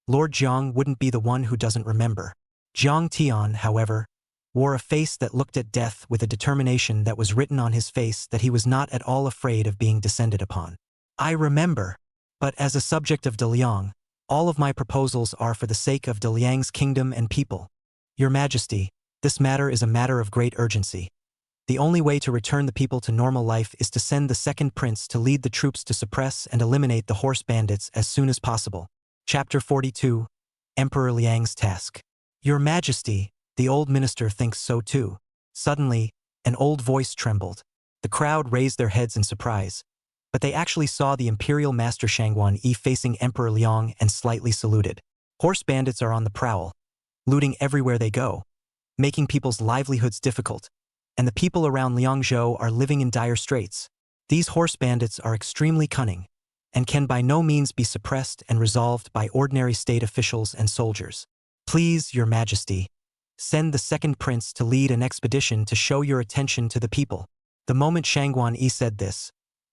Lord Jiang wouldn't be the one who doesn't remember. Jiang Tian, however, wore a face that looked at death with a determination that was written on his face that he was not at all afraid of being descended upon. I remember, but as a subject of Daliang, all of my proposals are for the sake of Daliang's kingdom and people. Your Majesty, this matter is a matter of great urgency. The only way to return the people to normal life is to send the second prince to lead the troops to suppress and eliminate the horse bandits as soon as possible. Chapter 42, Emperor Liang's Task. Your Majesty, the old minister thinks so too. Suddenly, an old voice trembled. The crowd raised their heads in surprise, but they actually saw the imperial master Shangguan Yi facing Emperor Liang and slightly saluted. Horse bandits are on the prowl, looting everywhere they go, making people's livelihoods difficult, and the people around Liangzhou are living in dire straits. These horse bandits are extremely cunning, and can by no means be suppressed and resolved by ordinary state officials and soldiers. Please, Your Majesty, Send the second prince to lead an expedition to show your attention to the people. The moment Shangguan Yi said this,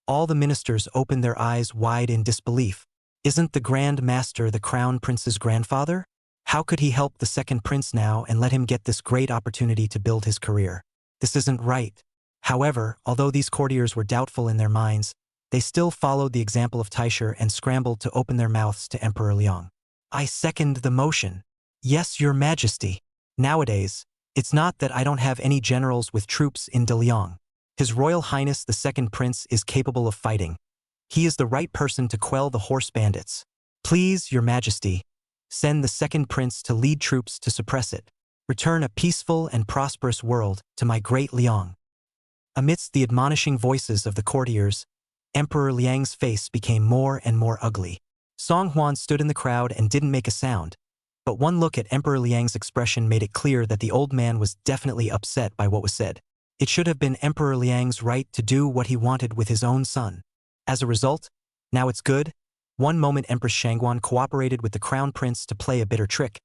all the ministers opened their eyes wide in disbelief. Isn't the Grand Master the Crown Prince's grandfather? How could he help the second prince now and let him get this great opportunity to build his career? This isn't right. However, although these courtiers were doubtful in their minds, they still followed the example of Taisher and scrambled to open their mouths to Emperor Liang. I second the motion. Yes, Your Majesty. Nowadays, it's not that I don't have any generals with troops in Daliang. His Royal Highness the Second Prince is capable of fighting. He is the right person to quell the horse bandits. Please, Your Majesty, send the Second Prince to lead troops to suppress it. Return a peaceful and prosperous world to my great Liang. Amidst the admonishing voices of the courtiers, Emperor Liang's face became more and more ugly. Song Huan stood in the crowd and didn't make a sound, but one look at Emperor Liang's expression made it clear that the old man was definitely upset by what was said. It should have been Emperor Liang's right to do what he wanted with his own son. As a result, now it's good. One moment Empress Shangguan cooperated with the crown prince to play a bitter trick,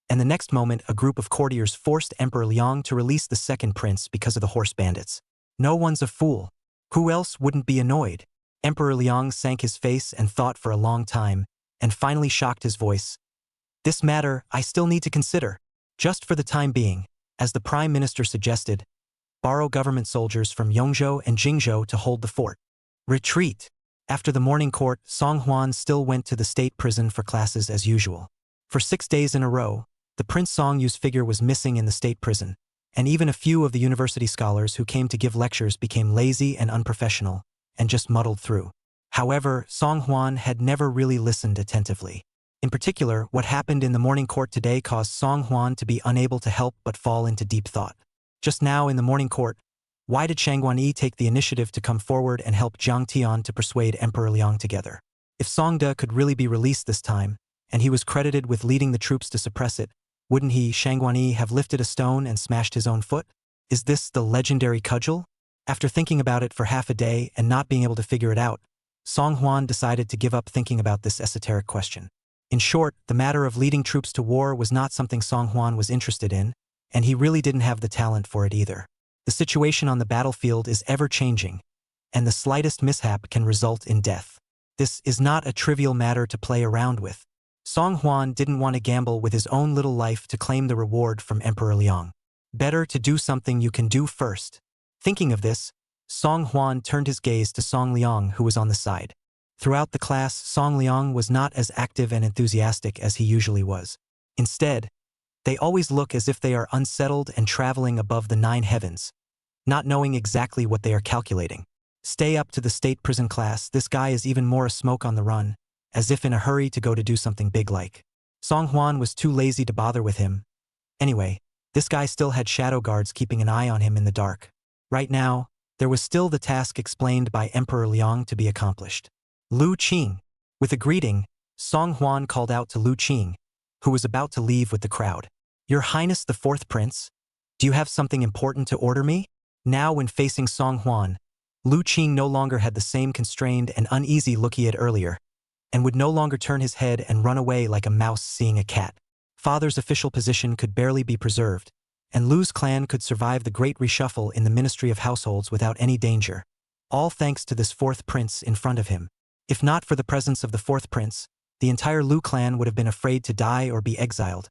and the next moment a group of courtiers forced Emperor Liang to release the second prince because of the horse bandits. No one's a fool. Who else wouldn't be annoyed? Emperor Liang sank his face and thought for a long time, and finally shocked his voice. This matter I still need to consider. Just for the time being, as the Prime Minister suggested, borrow government soldiers from Yongzhou and Jingzhou to hold the fort. Retreat. After the morning court, Song Huan still went to the state prison for classes as usual. For 6 days in a row, the Prince Song Yu's figure was missing in the state prison, and even a few of the university scholars who came to give lectures became lazy and unprofessional, and just muddled through. However, Song Huan had never really listened attentively. In particular, what happened in the morning court today caused Song Huan to be unable to help but fall into deep thought. Just now in the morning court, why did Shangguan Yi take the initiative to come forward and help Jiang Tian to persuade Emperor Liang together? If Songde could really be released this time, and he was credited with leading the troops to suppress it, wouldn't he, Shangguan Yi, have lifted a stone and smashed his own foot? Is this the legendary cudgel? After thinking about it for half a day and not being able to figure it out, Song Huan decided to give up thinking about this esoteric question. In short, the matter of leading troops to war was not something Song Huan was interested in, and he really didn't have the talent for it either. The situation on the battlefield is ever-changing, and the slightest mishap can result in death. This is not a trivial matter to play around with. Song Huan didn't want to gamble with his own little life to claim the reward from Emperor Liang. Better to do something you can do first. Thinking of this, Song Huan turned his gaze to Song Liang, who was on the side. Throughout the class, Song Liang was not as active and enthusiastic as he usually was. Instead, they always look as if they are unsettled and traveling above the 9 heavens, not knowing exactly what they are calculating. Stay up to the state prison class, this guy is even more a smoke on the run, as if in a hurry to go to do something big like. Song Huan was too lazy to bother with him. Anyway, this guy still had shadow guards keeping an eye on him in the dark. Right now, there was still the task explained by Emperor Liang to be accomplished. Lu Qing. With a greeting, Song Huan called out to Lu Qing, who was about to leave with the crowd. Your Highness the Fourth Prince, do you have something important to order me? Now when facing Song Huan, Lu Qing no longer had the same constrained and uneasy look he had earlier, and would no longer turn his head and run away like a mouse seeing a cat. Father's official position could barely be preserved, and Lu's clan could survive the great reshuffle in the Ministry of Households without any danger, all thanks to this fourth prince in front of him. If not for the presence of the fourth prince, the entire Lu clan would have been afraid to die or be exiled,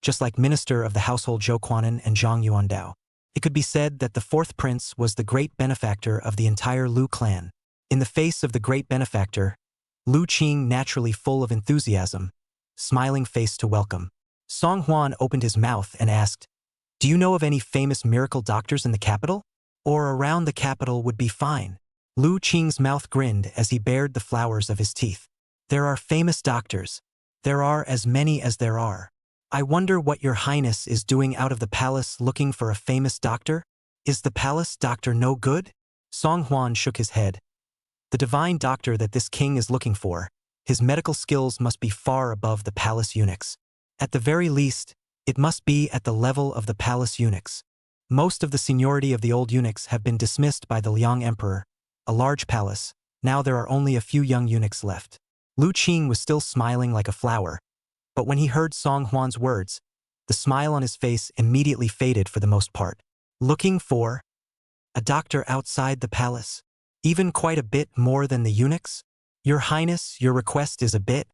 just like Minister of the Household Zhou Quanan and Zhang Yuandao. It could be said that the fourth prince was the great benefactor of the entire Lu clan. In the face of the great benefactor, Lu Qing, naturally full of enthusiasm, smiling face to welcome. Song Huan opened his mouth and asked, do you know of any famous miracle doctors in the capital? Or around the capital would be fine. Lu Qing's mouth grinned as he bared the flowers of his teeth. There are famous doctors. There are as many as there are. I wonder what your highness is doing out of the palace looking for a famous doctor? Is the palace doctor no good? Song Huan shook his head. The divine doctor that this king is looking for, his medical skills must be far above the palace eunuchs. At the very least, it must be at the level of the palace eunuchs. Most of the seniority of the old eunuchs have been dismissed by the Liang Emperor, a large palace. Now there are only a few young eunuchs left. Lu Qing was still smiling like a flower, but when he heard Song Huan's words, The smile on his face immediately faded for the most part. Looking for a doctor outside the palace? Even quite a bit more than the eunuchs? Your Highness, your request is a bit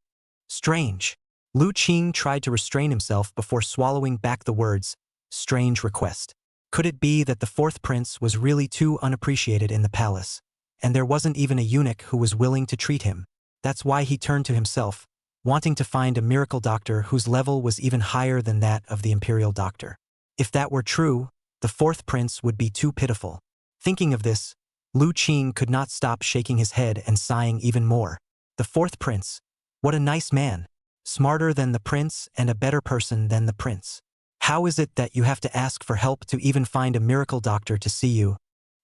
strange. Lu Qing tried to restrain himself before swallowing back the words, strange request. Could it be that the fourth prince was really too unappreciated in the palace, and there wasn't even a eunuch who was willing to treat him? That's why he turned to himself, wanting to find a miracle doctor whose level was even higher than that of the imperial doctor. If that were true, the fourth prince would be too pitiful. Thinking of this, Lu Qing could not stop shaking his head and sighing even more. The fourth prince. What a nice man. Smarter than the prince and a better person than the prince. How is it that you have to ask for help to even find a miracle doctor to see you?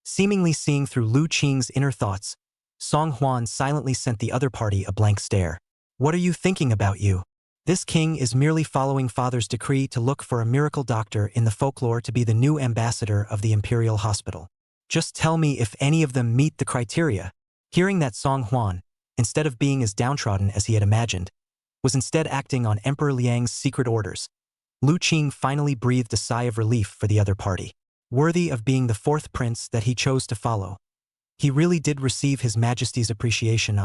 Seemingly seeing through Lu Qing's inner thoughts, Song Huan silently sent the other party a blank stare. What are you thinking about you? This king is merely following father's decree to look for a miracle doctor in the folklore to be the new ambassador of the imperial hospital. Just tell me if any of them meet the criteria. Hearing that, Song Huan, instead of being as downtrodden as he had imagined, was instead acting on Emperor Liang's secret orders. Lu Qing finally breathed a sigh of relief for the other party. Worthy of being the fourth prince that he chose to follow. He really did receive His Majesty's appreciation.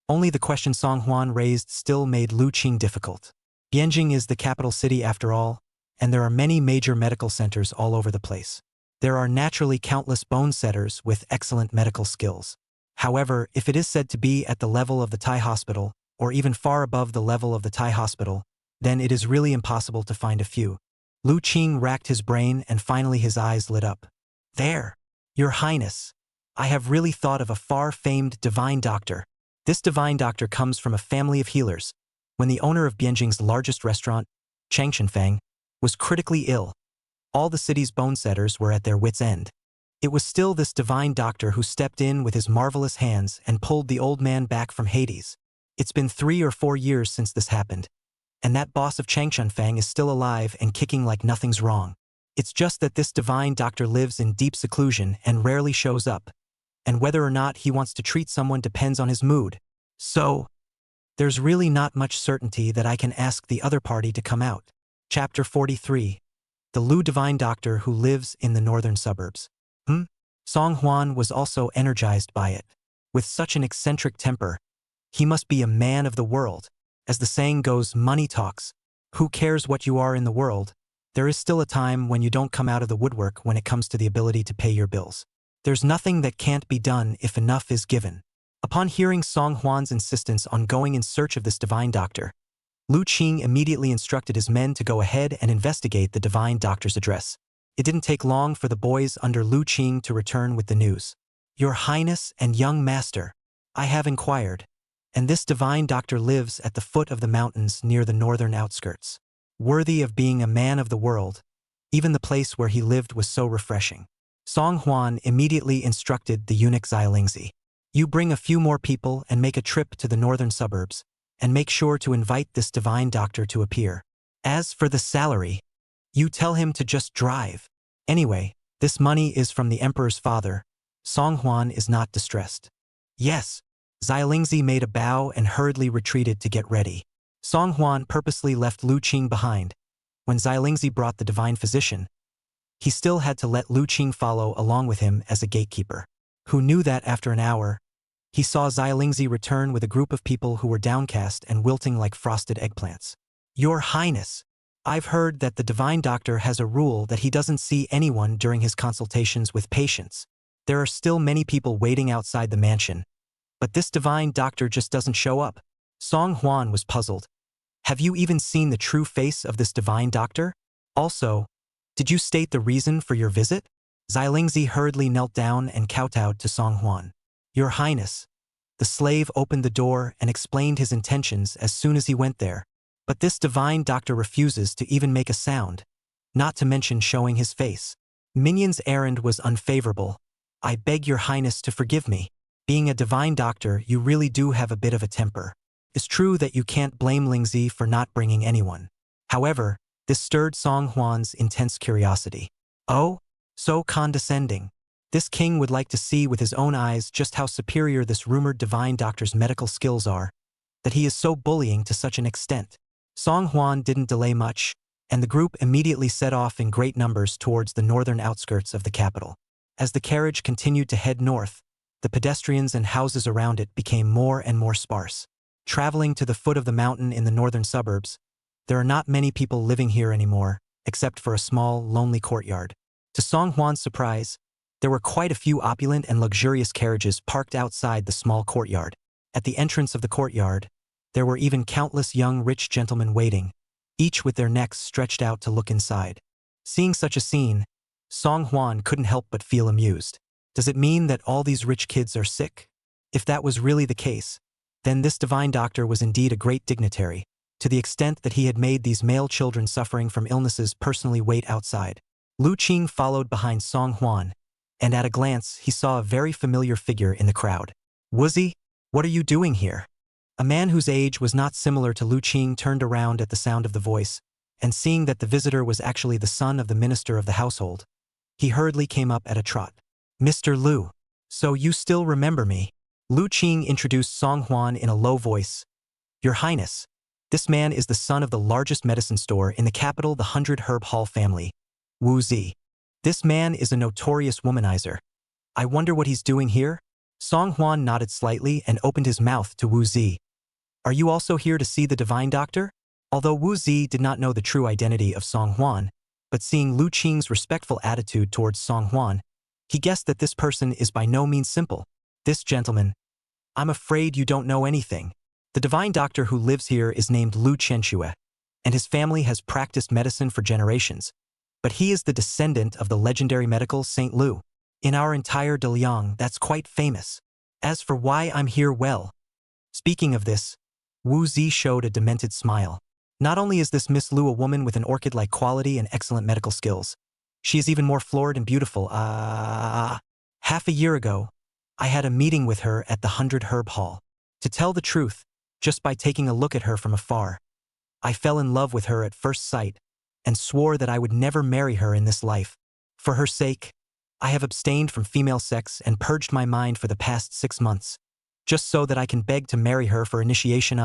Only the question Song Huan raised still made Lu Qing difficult. Bianjing is the capital city after all, and there are many major medical centers all over the place. There are naturally countless bone setters with excellent medical skills. However, if it is said to be at the level of the Thai hospital, or even far above the level of the Thai hospital, then it is really impossible to find a few. Lu Qing racked his brain and finally his eyes lit up. There! Your Highness! I have really thought of a far-famed divine doctor. This divine doctor comes from a family of healers. When the owner of Bianjing's largest restaurant, Chang Shenfang, was critically ill, all the city's bone setters were at their wits' end. It was still this divine doctor who stepped in with his marvelous hands and pulled the old man back from Hades. It's been 3 or 4 years since this happened, and that boss of Chang Shenfang is still alive and kicking like nothing's wrong. It's just that this divine doctor lives in deep seclusion and rarely shows up, and whether or not he wants to treat someone depends on his mood. So, there's really not much certainty that I can ask the other party to come out. Chapter 43. The Lu Divine Doctor Who Lives in the Northern Suburbs. Song Huan was also energized by it. With such an eccentric temper, he must be a man of the world. As the saying goes, money talks. Who cares what you are in the world? There is still a time when you don't come out of the woodwork when it comes to the ability to pay your bills. There's nothing that can't be done if enough is given. Upon hearing Song Huan's insistence on going in search of this divine doctor, Lu Qing immediately instructed his men to go ahead and investigate the divine doctor's address. It didn't take long for the boys under Lu Qing to return with the news. Your Highness and young master, I have inquired, and this divine doctor lives at the foot of the mountains near the northern outskirts. Worthy of being a man of the world, even the place where he lived was so refreshing. Song Huan immediately instructed the eunuch Xiaolingzi. You bring a few more people and make a trip to the northern suburbs, and make sure to invite this divine doctor to appear. As for the salary, you tell him to just drive. Anyway, this money is from the emperor's father. Song Huan is not distressed. Yes. Xiaolingzi made a bow and hurriedly retreated to get ready. Song Huan purposely left Lu Qing behind. When Xiaolingzi brought the divine physician, he still had to let Lu Qing follow along with him as a gatekeeper. Who knew that after an hour, he saw Xiaolingzi return with a group of people who were downcast and wilting like frosted eggplants. Your Highness, I've heard that the divine doctor has a rule that he doesn't see anyone during his consultations with patients. There are still many people waiting outside the mansion, but this divine doctor just doesn't show up. Song Huan was puzzled. Have you even seen the true face of this divine doctor? Also, did you state the reason for your visit? Xiaolingzi hurriedly knelt down and kowtowed to Song Huan. Your Highness. The slave opened the door and explained his intentions as soon as he went there. But this divine doctor refuses to even make a sound, not to mention showing his face. Minion's errand was unfavorable. I beg your Highness to forgive me. Being a divine doctor, you really do have a bit of a temper. It's true that you can't blame Lingzi for not bringing anyone. However, this stirred Song Huan's intense curiosity. Oh, so condescending. This king would like to see with his own eyes just how superior this rumored divine doctor's medical skills are, that he is so bullying to such an extent. Song Huan didn't delay much, and the group immediately set off in great numbers towards the northern outskirts of the capital. As the carriage continued to head north, the pedestrians and houses around it became more and more sparse. Traveling to the foot of the mountain in the northern suburbs, there are not many people living here anymore, except for a small, lonely courtyard. To Song Hwan's surprise, there were quite a few opulent and luxurious carriages parked outside the small courtyard. At the entrance of the courtyard, there were even countless young rich gentlemen waiting, each with their necks stretched out to look inside. Seeing such a scene, Song Hwan couldn't help but feel amused. Does it mean that all these rich kids are sick? If that was really the case, then this divine doctor was indeed a great dignitary, to the extent that he had made these male children suffering from illnesses personally wait outside. Lu Qing followed behind Song Hwan, and at a glance he saw a very familiar figure in the crowd. Woozy, what are you doing here? A man whose age was not similar to Lu Qing turned around at the sound of the voice, and seeing that the visitor was actually the son of the minister of the household, he hurriedly came up at a trot. Mr. Lu, so you still remember me? Lu Qing introduced Song Hwan in a low voice. Your Highness, this man is the son of the largest medicine store in the capital, the 100 Herb Hall family, Wu Zi. This man is a notorious womanizer. I wonder what he's doing here? Song Hwan nodded slightly and opened his mouth to Wu Zi. Are you also here to see the divine doctor? Although Wu Zi did not know the true identity of Song Hwan, but seeing Lu Qing's respectful attitude towards Song Hwan, he guessed that this person is by no means simple. This gentleman, I'm afraid you don't know anything. The divine doctor who lives here is named Lu Chenxue, and his family has practiced medicine for generations, but he is the descendant of the legendary medical Saint Lu. In our entire Daliang, that's quite famous. As for why I'm here, well, speaking of this, Wu Zi showed a demented smile. Not only is this Miss Lu a woman with an orchid-like quality and excellent medical skills, she is even more florid and beautiful. Half a year ago, I had a meeting with her at the 100 Herb Hall. To tell the truth, just by taking a look at her from afar, I fell in love with her at first sight and swore that I would never marry her in this life. For her sake, I have abstained from female sex and purged my mind for the past 6 months, just so that I can beg to marry her for initiation.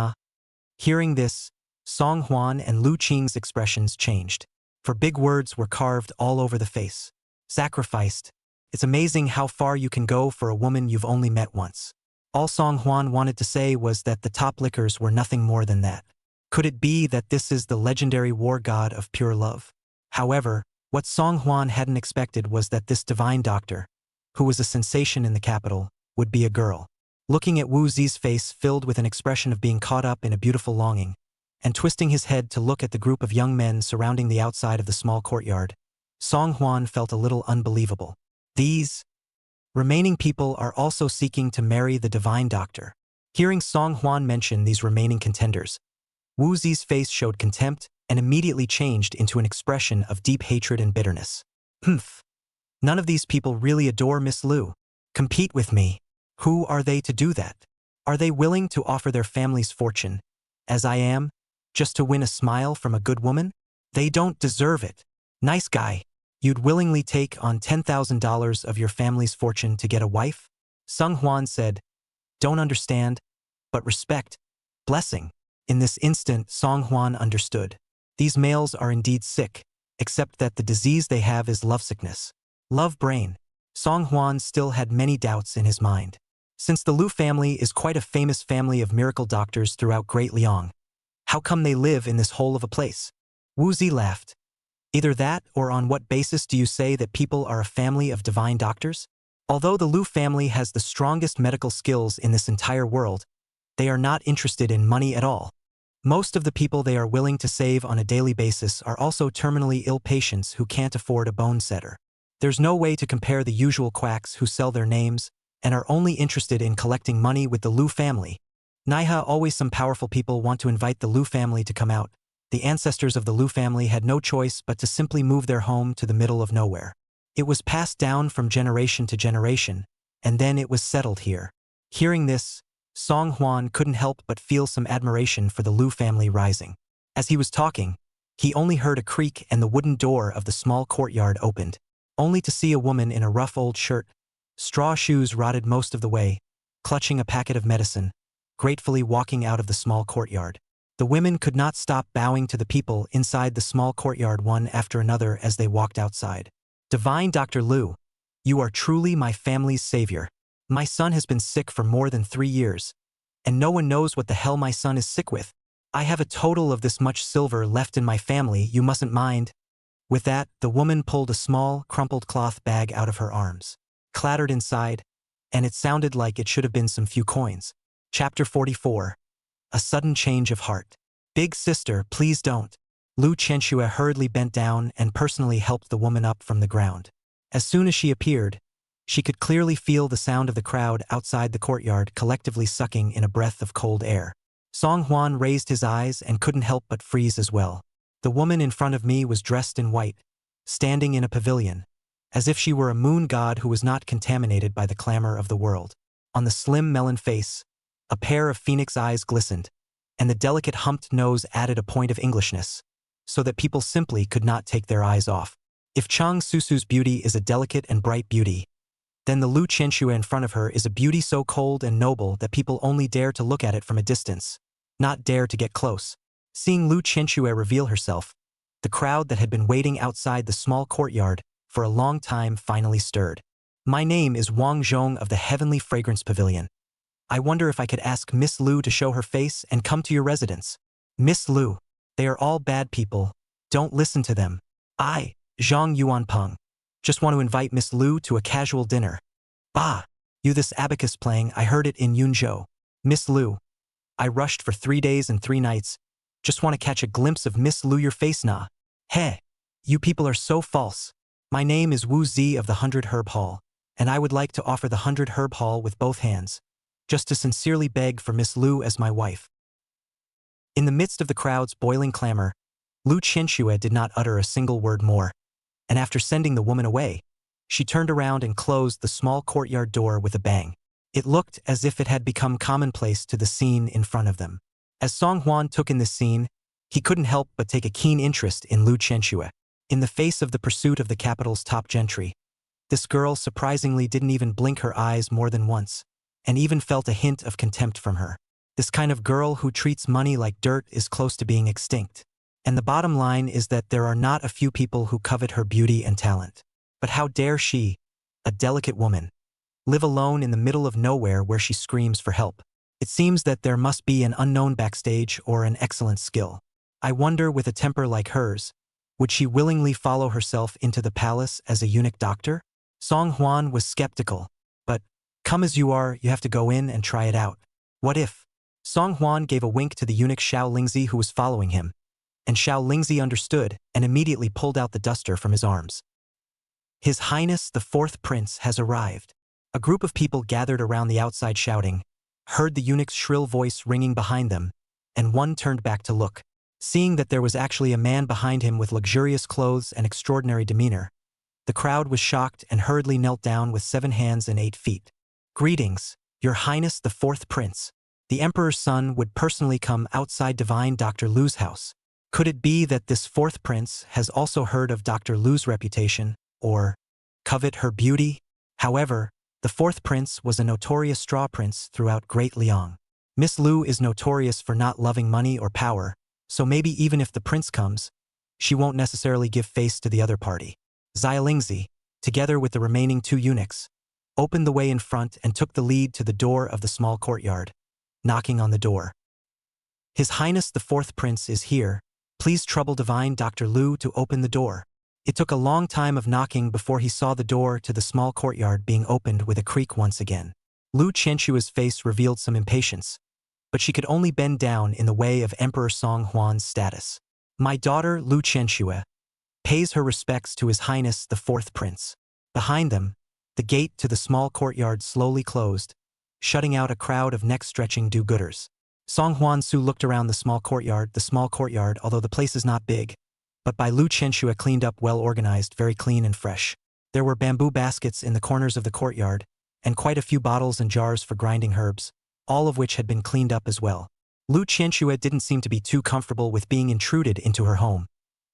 Hearing this, Song Hwan and Lu Qing's expressions changed, for big words were carved all over the face. Sacrificed. It's amazing how far you can go for a woman you've only met once. All Song Hwan wanted to say was that the top liquors were nothing more than that. Could it be that this is the legendary war god of pure love? However, what Song Hwan hadn't expected was that this divine doctor, who was a sensation in the capital, would be a girl. Looking at Wu Zi's face filled with an expression of being caught up in a beautiful longing, and twisting his head to look at the group of young men surrounding the outside of the small courtyard, Song Hwan felt a little unbelievable. These remaining people are also seeking to marry the divine doctor. Hearing Song Hwan mention these remaining contenders, Wu Zi's face showed contempt and immediately changed into an expression of deep hatred and bitterness. Humph. None of these people really adore Miss Lu. Compete with me. Who are they to do that? Are they willing to offer their family's fortune, as I am, just to win a smile from a good woman? They don't deserve it. Nice guy. You'd willingly take on $10,000 of your family's fortune to get a wife? Sung Hwan said, don't understand, but respect. Blessing. In this instant, Song Hwan understood. These males are indeed sick, except that the disease they have is lovesickness. Love brain. Song Hwan still had many doubts in his mind. Since the Lu family is quite a famous family of miracle doctors throughout Great Liang, how come they live in this hole of a place? Wu Zi laughed. Either that, or on what basis do you say that people are a family of divine doctors? Although the Lu family has the strongest medical skills in this entire world, they are not interested in money at all. Most of the people they are willing to save on a daily basis are also terminally ill patients who can't afford a bone setter. There's no way to compare the usual quacks who sell their names and are only interested in collecting money with the Lu family. Naiha, always some powerful people want to invite the Lu family to come out. The ancestors of the Lu family had no choice but to simply move their home to the middle of nowhere. It was passed down from generation to generation, and then it was settled here. Hearing this, Song Hwan couldn't help but feel some admiration for the Lu family rising. As he was talking, he only heard a creak and the wooden door of the small courtyard opened, only to see a woman in a rough old shirt, straw shoes rotted most of the way, clutching a packet of medicine, gratefully walking out of the small courtyard. The women could not stop bowing to the people inside the small courtyard one after another as they walked outside. Divine Dr. Lu, you are truly my family's savior. My son has been sick for more than 3 years, and no one knows what the hell my son is sick with. I have a total of this much silver left in my family, you mustn't mind. With that, the woman pulled a small, crumpled cloth bag out of her arms, clattered inside, and it sounded like it should have been some few coins. Chapter 44. A sudden change of heart. Big sister, please don't. Lu Chenxue hurriedly bent down and personally helped the woman up from the ground. As soon as she appeared, she could clearly feel the sound of the crowd outside the courtyard collectively sucking in a breath of cold air. Song Huan raised his eyes and couldn't help but freeze as well. The woman in front of me was dressed in white, standing in a pavilion, as if she were a moon god who was not contaminated by the clamor of the world. On the slim melon face, a pair of phoenix eyes glistened, and the delicate humped nose added a point of Englishness, so that people simply could not take their eyes off. If Cheng Susu's beauty is a delicate and bright beauty, then the Lu Chenxue in front of her is a beauty so cold and noble that people only dare to look at it from a distance, not dare to get close. Seeing Lu Chenxue reveal herself, the crowd that had been waiting outside the small courtyard for a long time finally stirred. My name is Wang Zhong of the Heavenly Fragrance Pavilion. I wonder if I could ask Miss Lu to show her face and come to your residence. Miss Lu, they are all bad people. Don't listen to them. I, Zhang Yuanpeng, just want to invite Miss Lu to a casual dinner. Bah, you this abacus playing, I heard it in Yunzhou. Miss Lu, I rushed for 3 days and 3 nights. Just want to catch a glimpse of Miss Lu your face nah. Heh, you people are so false. My name is Wu Zi of the 100 Herb Hall, and I would like to offer the 100 Herb Hall with both hands, just to sincerely beg for Miss Lu as my wife. In the midst of the crowd's boiling clamor, Lu Chenxue did not utter a single word more, and after sending the woman away, she turned around and closed the small courtyard door with a bang. It looked as if it had become commonplace to the scene in front of them. As Song Huan took in this scene, he couldn't help but take a keen interest in Lu Chenxue. In the face of the pursuit of the capital's top gentry, this girl surprisingly didn't even blink her eyes more than once, and even felt a hint of contempt from her. This kind of girl who treats money like dirt is close to being extinct. And the bottom line is that there are not a few people who covet her beauty and talent. But how dare she, a delicate woman, live alone in the middle of nowhere where she screams for help? It seems that there must be an unknown backstage or an excellent skill. I wonder, with a temper like hers, would she willingly follow herself into the palace as a eunuch doctor? Song Huan was skeptical, but, come as you are, you have to go in and try it out. What if? Song Huan gave a wink to the eunuch Xiao Lingzi who was following him, and Xiao Lingzi understood and immediately pulled out the duster from his arms. His Highness the 4th Prince has arrived. A group of people gathered around the outside shouting, heard the eunuch's shrill voice ringing behind them, and one turned back to look. Seeing that there was actually a man behind him with luxurious clothes and extraordinary demeanor, the crowd was shocked and hurriedly knelt down with 7 hands and 8 feet. Greetings, Your Highness the 4th Prince. The Emperor's son would personally come outside Divine Dr. Lu's house. Could it be that this 4th Prince has also heard of Dr. Lu's reputation, or covet her beauty? However, the 4th Prince was a notorious straw prince throughout Great Liang. Miss Lu is notorious for not loving money or power, so maybe even if the prince comes, she won't necessarily give face to the other party. Xia Lingzi, together with the remaining 2 eunuchs, opened the way in front and took the lead to the door of the small courtyard, knocking on the door. His Highness the 4th Prince is here. Please trouble Divine Dr. Lu to open the door. It took a long time of knocking before he saw the door to the small courtyard being opened with a creak once again. Lu Chenxue's face revealed some impatience, but she could only bend down in the way of Emperor Song Huan's status. My daughter, Lu Chenxue, pays her respects to His Highness the 4th Prince. Behind them, the gate to the small courtyard slowly closed, shutting out a crowd of neck-stretching do-gooders. Song Huan Su looked around the small courtyard, although the place is not big, but by Lu Chenxue cleaned up, well organized, very clean and fresh. There were bamboo baskets in the corners of the courtyard, and quite a few bottles and jars for grinding herbs, all of which had been cleaned up as well. Lu Chenxue didn't seem to be too comfortable with being intruded into her home,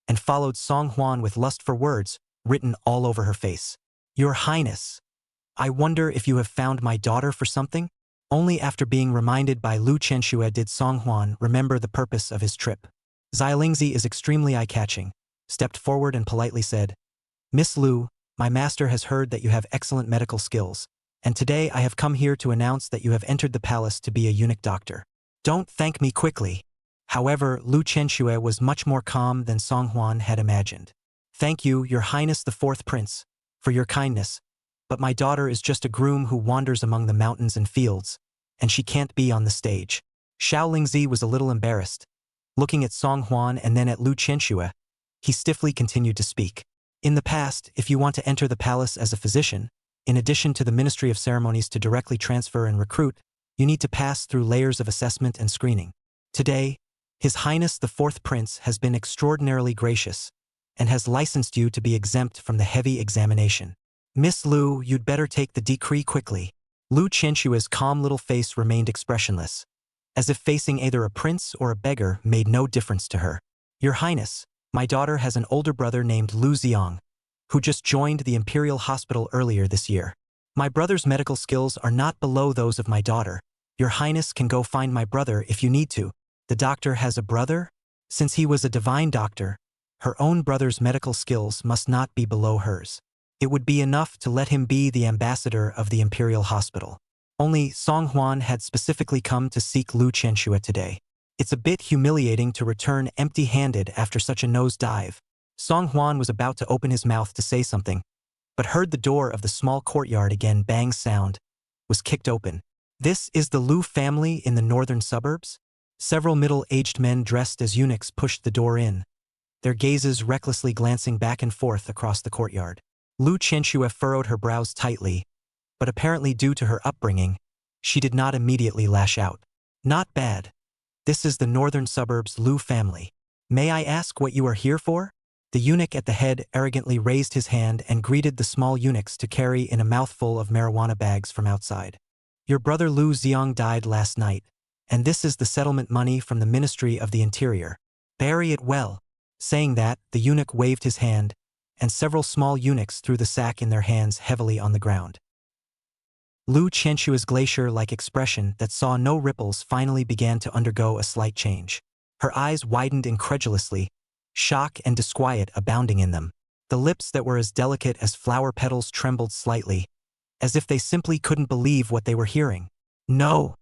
and followed Song Huan with lust for words written all over her face. Your Highness, I wonder if you have found my daughter for something? Only after being reminded by Lu Chenxue did Song Huan remember the purpose of his trip. Xilingzi is extremely eye-catching, stepped forward and politely said, "Miss Lu, my master has heard that you have excellent medical skills, and today I have come here to announce that you have entered the palace to be a eunuch doctor. Don't thank me quickly." However, Lu Chenxue was much more calm than Song Huan had imagined. "Thank you, Your Highness the Fourth Prince, for your kindness, but my daughter is just a groom who wanders among the mountains and fields, and she can't be on the stage." Xiao Lingzi was a little embarrassed. Looking at Song Huan and then at Lu Chenxue, he stiffly continued to speak. "In the past, if you want to enter the palace as a physician, in addition to the Ministry of Ceremonies to directly transfer and recruit, you need to pass through layers of assessment and screening. Today, His Highness the Fourth Prince has been extraordinarily gracious and has licensed you to be exempt from the heavy examination. Miss Lu, you'd better take the decree quickly." Lu Chenxue's calm little face remained expressionless, as if facing either a prince or a beggar made no difference to her. "Your Highness, my daughter has an older brother named Lu Xiang, who just joined the Imperial Hospital earlier this year. My brother's medical skills are not below those of my daughter. Your Highness can go find my brother if you need to." The doctor has a brother? Since he was a divine doctor, her own brother's medical skills must not be below hers. It would be enough to let him be the ambassador of the Imperial Hospital. Only Song Huan had specifically come to seek Lu Chenxue today. It's a bit humiliating to return empty-handed after such a nosedive. Song Huan was about to open his mouth to say something, but heard the door of the small courtyard again bang sound, was kicked open. "This is the Lu family in the northern suburbs?" Several middle-aged men dressed as eunuchs pushed the door in, their gazes recklessly glancing back and forth across the courtyard. Lu Chenxue furrowed her brows tightly, but apparently due to her upbringing, she did not immediately lash out. "Not bad. This is the northern suburbs Lu family. May I ask what you are here for?" The eunuch at the head arrogantly raised his hand and greeted the small eunuchs to carry in a mouthful of marijuana bags from outside. "Your brother Lu Xiang died last night, and this is the settlement money from the Ministry of the Interior. Bury it well." Saying that, the eunuch waved his hand, and several small eunuchs threw the sack in their hands heavily on the ground. Lu Chenxue's glacier-like expression that saw no ripples finally began to undergo a slight change. Her eyes widened incredulously, shock and disquiet abounding in them. The lips that were as delicate as flower petals trembled slightly, as if they simply couldn't believe what they were hearing. "No.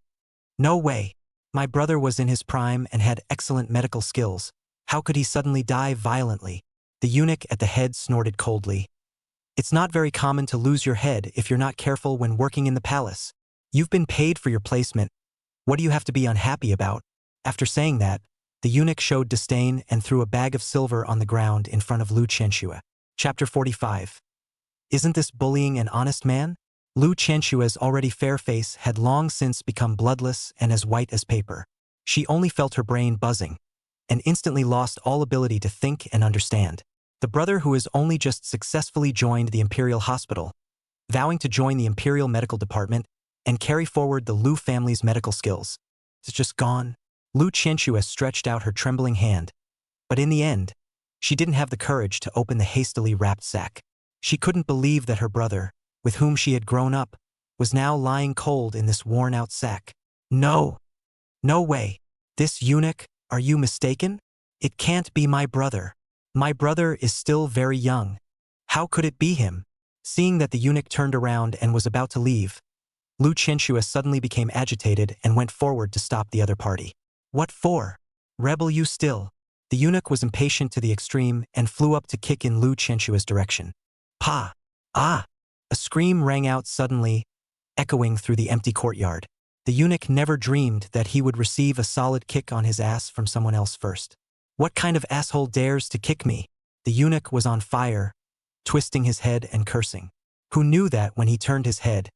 No way. My brother was in his prime and had excellent medical skills. How could he suddenly die violently?" The eunuch at the head snorted coldly. "It's not very common to lose your head if you're not careful when working in the palace. You've been paid for your placement. What do you have to be unhappy about?" After saying that, the eunuch showed disdain and threw a bag of silver on the ground in front of Lu Chenxue. Chapter 45. Isn't this bullying an honest man? Lu Chenxue's already fair face had long since become bloodless and as white as paper. She only felt her brain buzzing, and instantly lost all ability to think and understand. The brother who has only just successfully joined the Imperial Hospital, vowing to join the Imperial Medical Department and carry forward the Lu family's medical skills, is just gone. Lu Chenxue stretched out her trembling hand, but in the end, she didn't have the courage to open the hastily wrapped sack. She couldn't believe that her brother, with whom she had grown up, was now lying cold in this worn-out sack. "No. No way. This eunuch, are you mistaken? It can't be my brother. My brother is still very young. How could it be him?" Seeing that the eunuch turned around and was about to leave, Lu Chenxue suddenly became agitated and went forward to stop the other party. "What for? Rebel you still?" The eunuch was impatient to the extreme and flew up to kick in Lu Chenxue's direction. "Pa! Ah!" A scream rang out suddenly, echoing through the empty courtyard. The eunuch never dreamed that he would receive a solid kick on his ass from someone else first. "What kind of asshole dares to kick me?" The eunuch was on fire, twisting his head and cursing. Who knew that when he turned his head,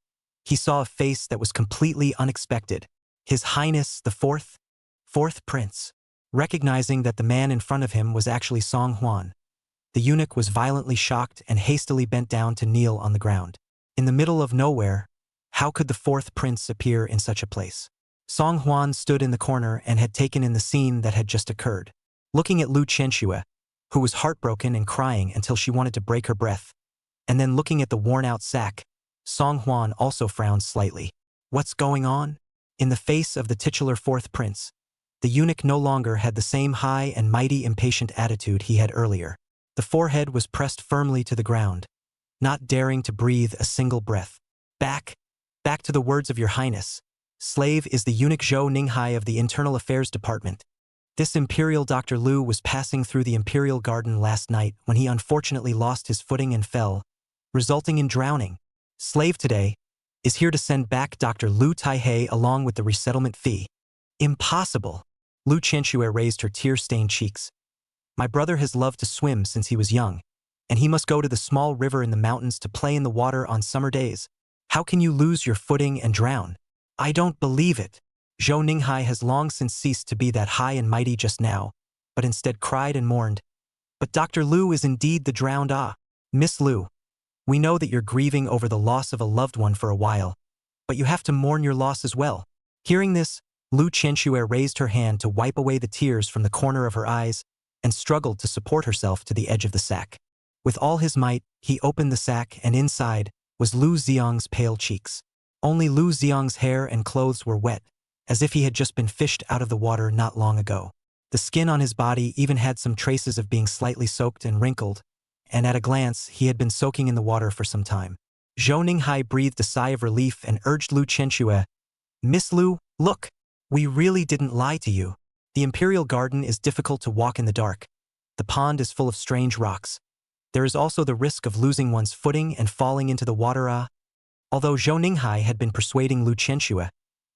he saw a face that was completely unexpected. His Highness the Fourth Prince. Recognizing that the man in front of him was actually Song Huan, the eunuch was violently shocked and hastily bent down to kneel on the ground. In the middle of nowhere, how could the fourth prince appear in such a place? Song Huan stood in the corner and had taken in the scene that had just occurred. Looking at Lu Chenxue, who was heartbroken and crying until she wanted to break her breath, and then looking at the worn-out sack, Song Huan also frowned slightly. What's going on? In the face of the titular fourth prince, the eunuch no longer had the same high and mighty impatient attitude he had earlier. The forehead was pressed firmly to the ground, not daring to breathe a single breath. Back to the words of your highness. Slave is the eunuch Zhou Ninghai of the Internal Affairs Department. This imperial Dr. Liu was passing through the imperial garden last night when he unfortunately lost his footing and fell, resulting in drowning. Slave today is here to send back Dr. Liu Taihei along with the resettlement fee. Impossible. Lu Qianxue raised her tear-stained cheeks. My brother has loved to swim since he was young, and he must go to the small river in the mountains to play in the water on summer days. How can you lose your footing and drown? I don't believe it. Zhou Ninghai has long since ceased to be that high and mighty just now, but instead cried and mourned. But Dr. Liu is indeed the drowned Miss Liu, we know that you're grieving over the loss of a loved one for a while, but you have to mourn your loss as well. Hearing this, Lu Qianxue raised her hand to wipe away the tears from the corner of her eyes and struggled to support herself to the edge of the sack. With all his might, he opened the sack and inside was Lu Xiong's pale cheeks. Only Lu Xiong's hair and clothes were wet, as if he had just been fished out of the water not long ago. The skin on his body even had some traces of being slightly soaked and wrinkled, and at a glance, he had been soaking in the water for some time. Zhou Ninghai breathed a sigh of relief and urged Lu Qianxue, Miss Lu, look, we really didn't lie to you. The imperial garden is difficult to walk in the dark. The pond is full of strange rocks. There is also the risk of losing one's footing and falling into the water. Although Zhou Ninghai had been persuading Lu Qianxue,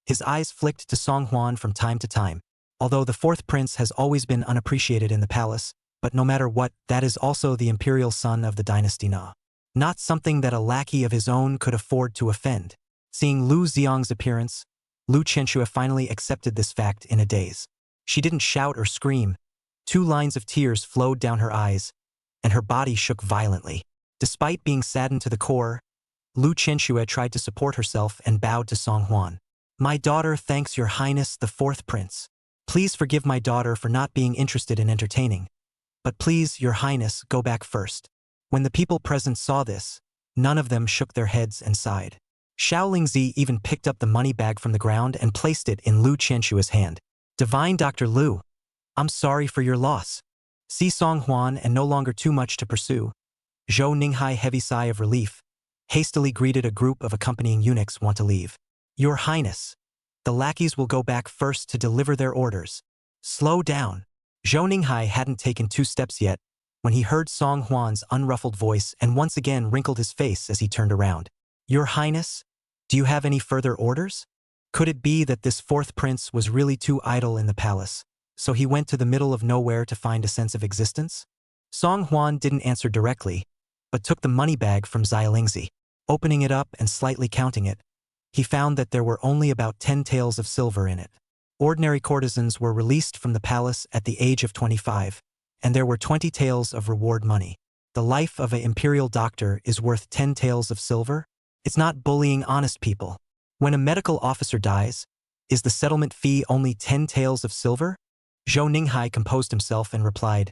his eyes flicked to Song Huan from time to time. Although the fourth prince has always been unappreciated in the palace, but no matter what, that is also the imperial son of the dynasty Na. Not something that a lackey of his own could afford to offend. Seeing Lu Xiong's appearance, Lu Qianxue finally accepted this fact in a daze. She didn't shout or scream. 2 lines of tears flowed down her eyes, and her body shook violently. Despite being saddened to the core, Lu Qianxue tried to support herself and bowed to Song Huan. My daughter thanks your highness the fourth prince. Please forgive my daughter for not being interested in entertaining. But please, your highness, go back first. When the people present saw this, none of them shook their heads and sighed. Xiaolingzi even picked up the money bag from the ground and placed it in Lu Qianxue's hand. Divine Dr. Liu, I'm sorry for your loss. See Song Huan and no longer too much to pursue. Zhou Ninghai heavy sigh of relief, hastily greeted a group of accompanying eunuchs want to leave. Your highness, the lackeys will go back first to deliver their orders. Slow down. Zhou Ninghai hadn't taken 2 steps yet when he heard Song Huan's unruffled voice and once again wrinkled his face as he turned around. Your highness, do you have any further orders? Could it be that this fourth prince was really too idle in the palace, so he went to the middle of nowhere to find a sense of existence? Song Huan didn't answer directly, but took the money bag from Xiaolingzi. Opening it up and slightly counting it, he found that there were only about 10 taels of silver in it. Ordinary courtesans were released from the palace at the age of 25, and there were 20 taels of reward money. The life of an imperial doctor is worth 10 taels of silver? It's not bullying honest people. When a medical officer dies, is the settlement fee only 10 taels of silver? Zhou Ninghai composed himself and replied,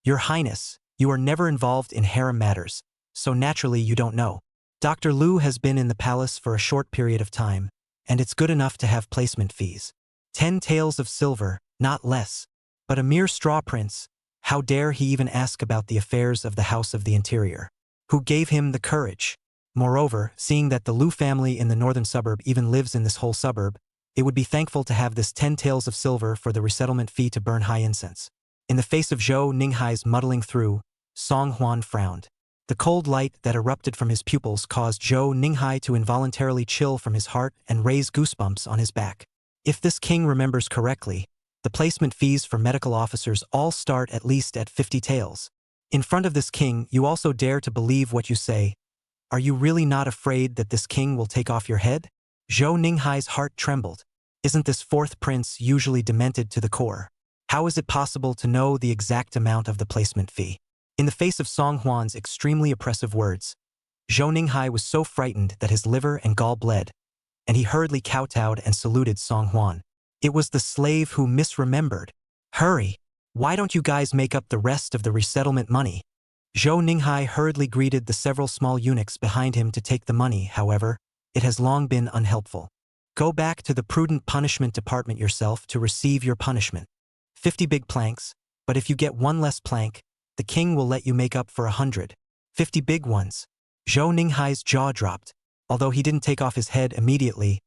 Your Highness, you are never involved in harem matters, so naturally you don't know. Dr. Liu has been in the palace for a short period of time, and it's good enough to have placement fees. 10 taels of silver, not less. But a mere straw prince, how dare he even ask about the affairs of the House of the Interior? Who gave him the courage? Moreover, seeing that the Liu family in the northern suburb even lives in this whole suburb, it would be thankful to have this 10 taels of silver for the resettlement fee to burn high incense. In the face of Zhou Ninghai's muddling through, Song Huan frowned. The cold light that erupted from his pupils caused Zhou Ninghai to involuntarily chill from his heart and raise goosebumps on his back. If this king remembers correctly, the placement fees for medical officers all start at least at 50 taels. In front of this king, you also dare to believe what you say. Are you really not afraid that this king will take off your head? Zhou Ninghai's heart trembled. Isn't this fourth prince usually demented to the core? How is it possible to know the exact amount of the placement fee? In the face of Song Huan's extremely oppressive words, Zhou Ninghai was so frightened that his liver and gall bled, and he hurriedly kowtowed and saluted Song Huan. It was the slave who misremembered. Hurry! Why don't you guys make up the rest of the resettlement money? Zhou Ninghai hurriedly greeted the several small eunuchs behind him to take the money. However, it has long been unhelpful. Go back to the prudent punishment department yourself to receive your punishment. 50 big planks, but if you get one less plank, the king will let you make up for 100. 50 big ones. Zhou Ninghai's jaw dropped. Although he didn't take off his head immediately,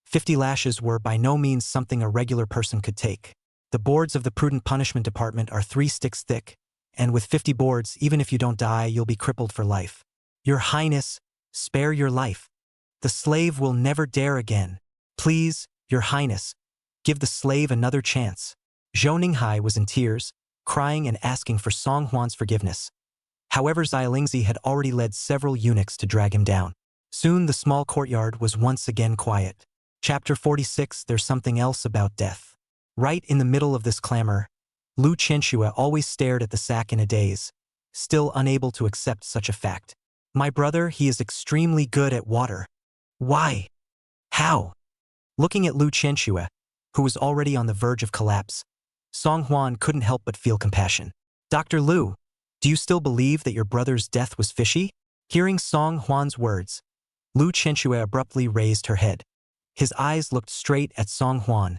50 lashes were by no means something a regular person could take. The boards of the prudent punishment department are 3 sticks thick, and with 50 boards, even if you don't die, you'll be crippled for life. Your Highness, spare your life. The slave will never dare again. Please, Your Highness, give the slave another chance. Zhou Ninghai was in tears, crying and asking for Song Huan's forgiveness. However, Xiaolingzi had already led several eunuchs to drag him down. Soon the small courtyard was once again quiet. Chapter 46. There's something else about death. Right in the middle of this clamor, Lu Qianxue always stared at the sack in a daze, still unable to accept such a fact. My brother, he is extremely good at water. Why? How? Looking at Lu Qianxue, who was already on the verge of collapse, Song Huan couldn't help but feel compassion. Dr. Lu, do you still believe that your brother's death was fishy? Hearing Song Huan's words, Lu Qianxue abruptly raised her head. His eyes looked straight at Song Huan,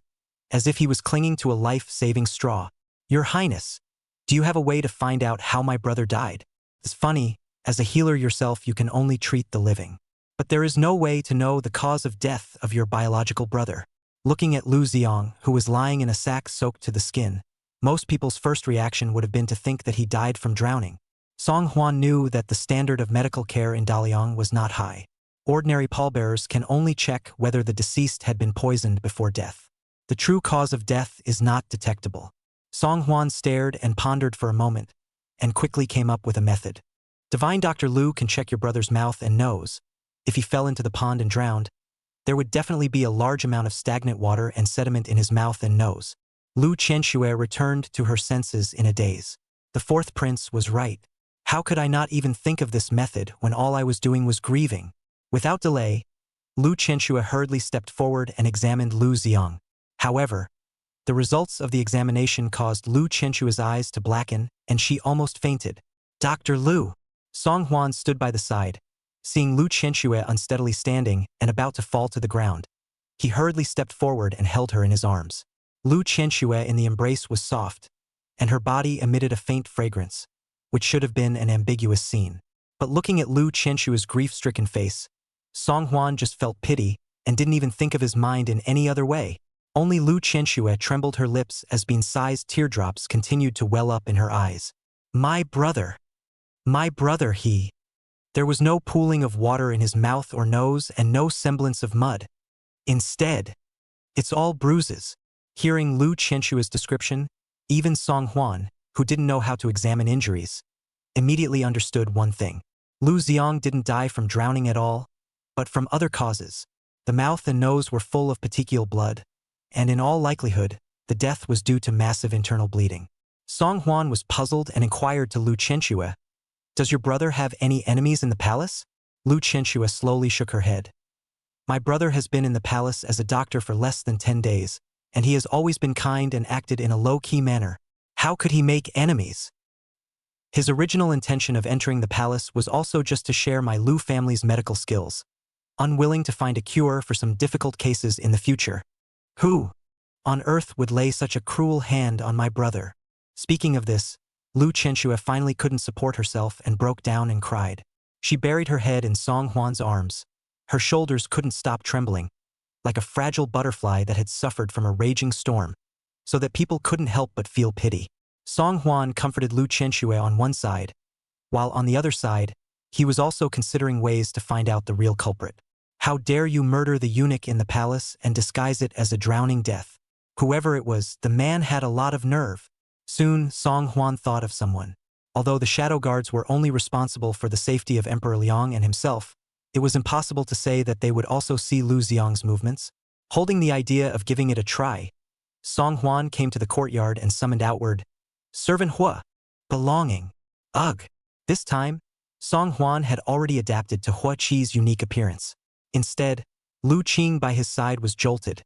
as if he was clinging to a life-saving straw. Your Highness, do you have a way to find out how my brother died? It's funny, as a healer yourself you can only treat the living. But there is no way to know the cause of death of your biological brother. Looking at Lu Xiang, who was lying in a sack soaked to the skin, most people's first reaction would have been to think that he died from drowning. Song Huan knew that the standard of medical care in Daliang was not high. Ordinary pallbearers can only check whether the deceased had been poisoned before death. The true cause of death is not detectable. Song Huan stared and pondered for a moment, and quickly came up with a method. Divine Dr. Lu can check your brother's mouth and nose. If he fell into the pond and drowned, there would definitely be a large amount of stagnant water and sediment in his mouth and nose. Lu Qianxue returned to her senses in a daze. The fourth prince was right. How could I not even think of this method when all I was doing was grieving? Without delay, Lu Qianxue hurriedly stepped forward and examined Lu Xiang. However, the results of the examination caused Lu Qianxue's eyes to blacken, and she almost fainted. Dr. Lu! Song Huan stood by the side, seeing Lu Qianxue unsteadily standing and about to fall to the ground. He hurriedly stepped forward and held her in his arms. Lu Qianxue in the embrace was soft, and her body emitted a faint fragrance, which should have been an ambiguous scene. But looking at Lu Qianxue's grief-stricken face, Song Huan just felt pity and didn't even think of his mind in any other way. Only Lu Qianxue trembled her lips as bean-sized teardrops continued to well up in her eyes. My brother, he. There was no pooling of water in his mouth or nose and no semblance of mud. Instead, it's all bruises. Hearing Lu Qianxue's description, even Song Huan, who didn't know how to examine injuries, immediately understood one thing. Lu Xiang didn't die from drowning at all, but from other causes. The mouth and nose were full of petechial blood, and in all likelihood, the death was due to massive internal bleeding. Song Huan was puzzled and inquired to Lu Qianxue, "Does your brother have any enemies in the palace?" Lu Qianxue slowly shook her head. My brother has been in the palace as a doctor for less than 10 days, and he has always been kind and acted in a low-key manner. How could he make enemies? His original intention of entering the palace was also just to share my Lu family's medical skills, unwilling to find a cure for some difficult cases in the future. Who on earth would lay such a cruel hand on my brother? Speaking of this, Lu Qianxue finally couldn't support herself and broke down and cried. She buried her head in Song Huan's arms. Her shoulders couldn't stop trembling, like a fragile butterfly that had suffered from a raging storm, so that people couldn't help but feel pity. Song Huan comforted Lu Qianxue on one side, while on the other side, he was also considering ways to find out the real culprit. How dare you murder the eunuch in the palace and disguise it as a drowning death? Whoever it was, the man had a lot of nerve. Soon, Song Huan thought of someone. Although the shadow guards were only responsible for the safety of Emperor Liang and himself, it was impossible to say that they would also see Lu Xiang's movements. Holding the idea of giving it a try, Song Huan came to the courtyard and summoned outward, "Servant Hua." Belonging. Ugh. This time, Song Huan had already adapted to Hua Qi's unique appearance. Instead, Lu Qing by his side was jolted,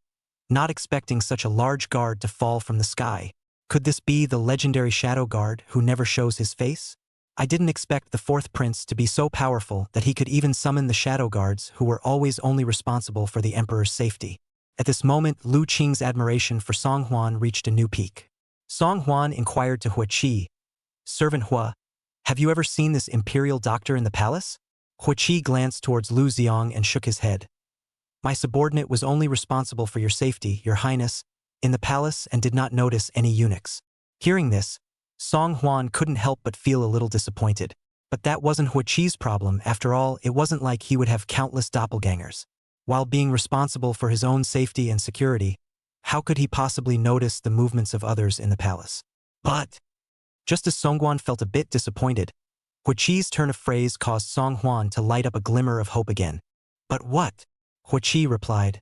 not expecting such a large guard to fall from the sky. Could this be the legendary shadow guard who never shows his face? I didn't expect the fourth prince to be so powerful that he could even summon the shadow guards who were always only responsible for the emperor's safety. At this moment, Lu Qing's admiration for Song Huan reached a new peak. Song Huan inquired to Hua Qi, "Servant Hua, have you ever seen this imperial doctor in the palace?" Hua Qi glanced towards Lu Xiong and shook his head. "My subordinate was only responsible for your safety, your highness, in the palace and did not notice any eunuchs." Hearing this, Song Huan couldn't help but feel a little disappointed. But that wasn't Hua Qi's problem. After all, it wasn't like he would have countless doppelgangers. While being responsible for his own safety and security, how could he possibly notice the movements of others in the palace? But, just as Song Huan felt a bit disappointed, Hua Qi's turn of phrase caused Song Huan to light up a glimmer of hope again. "But what?" Hua Qi replied.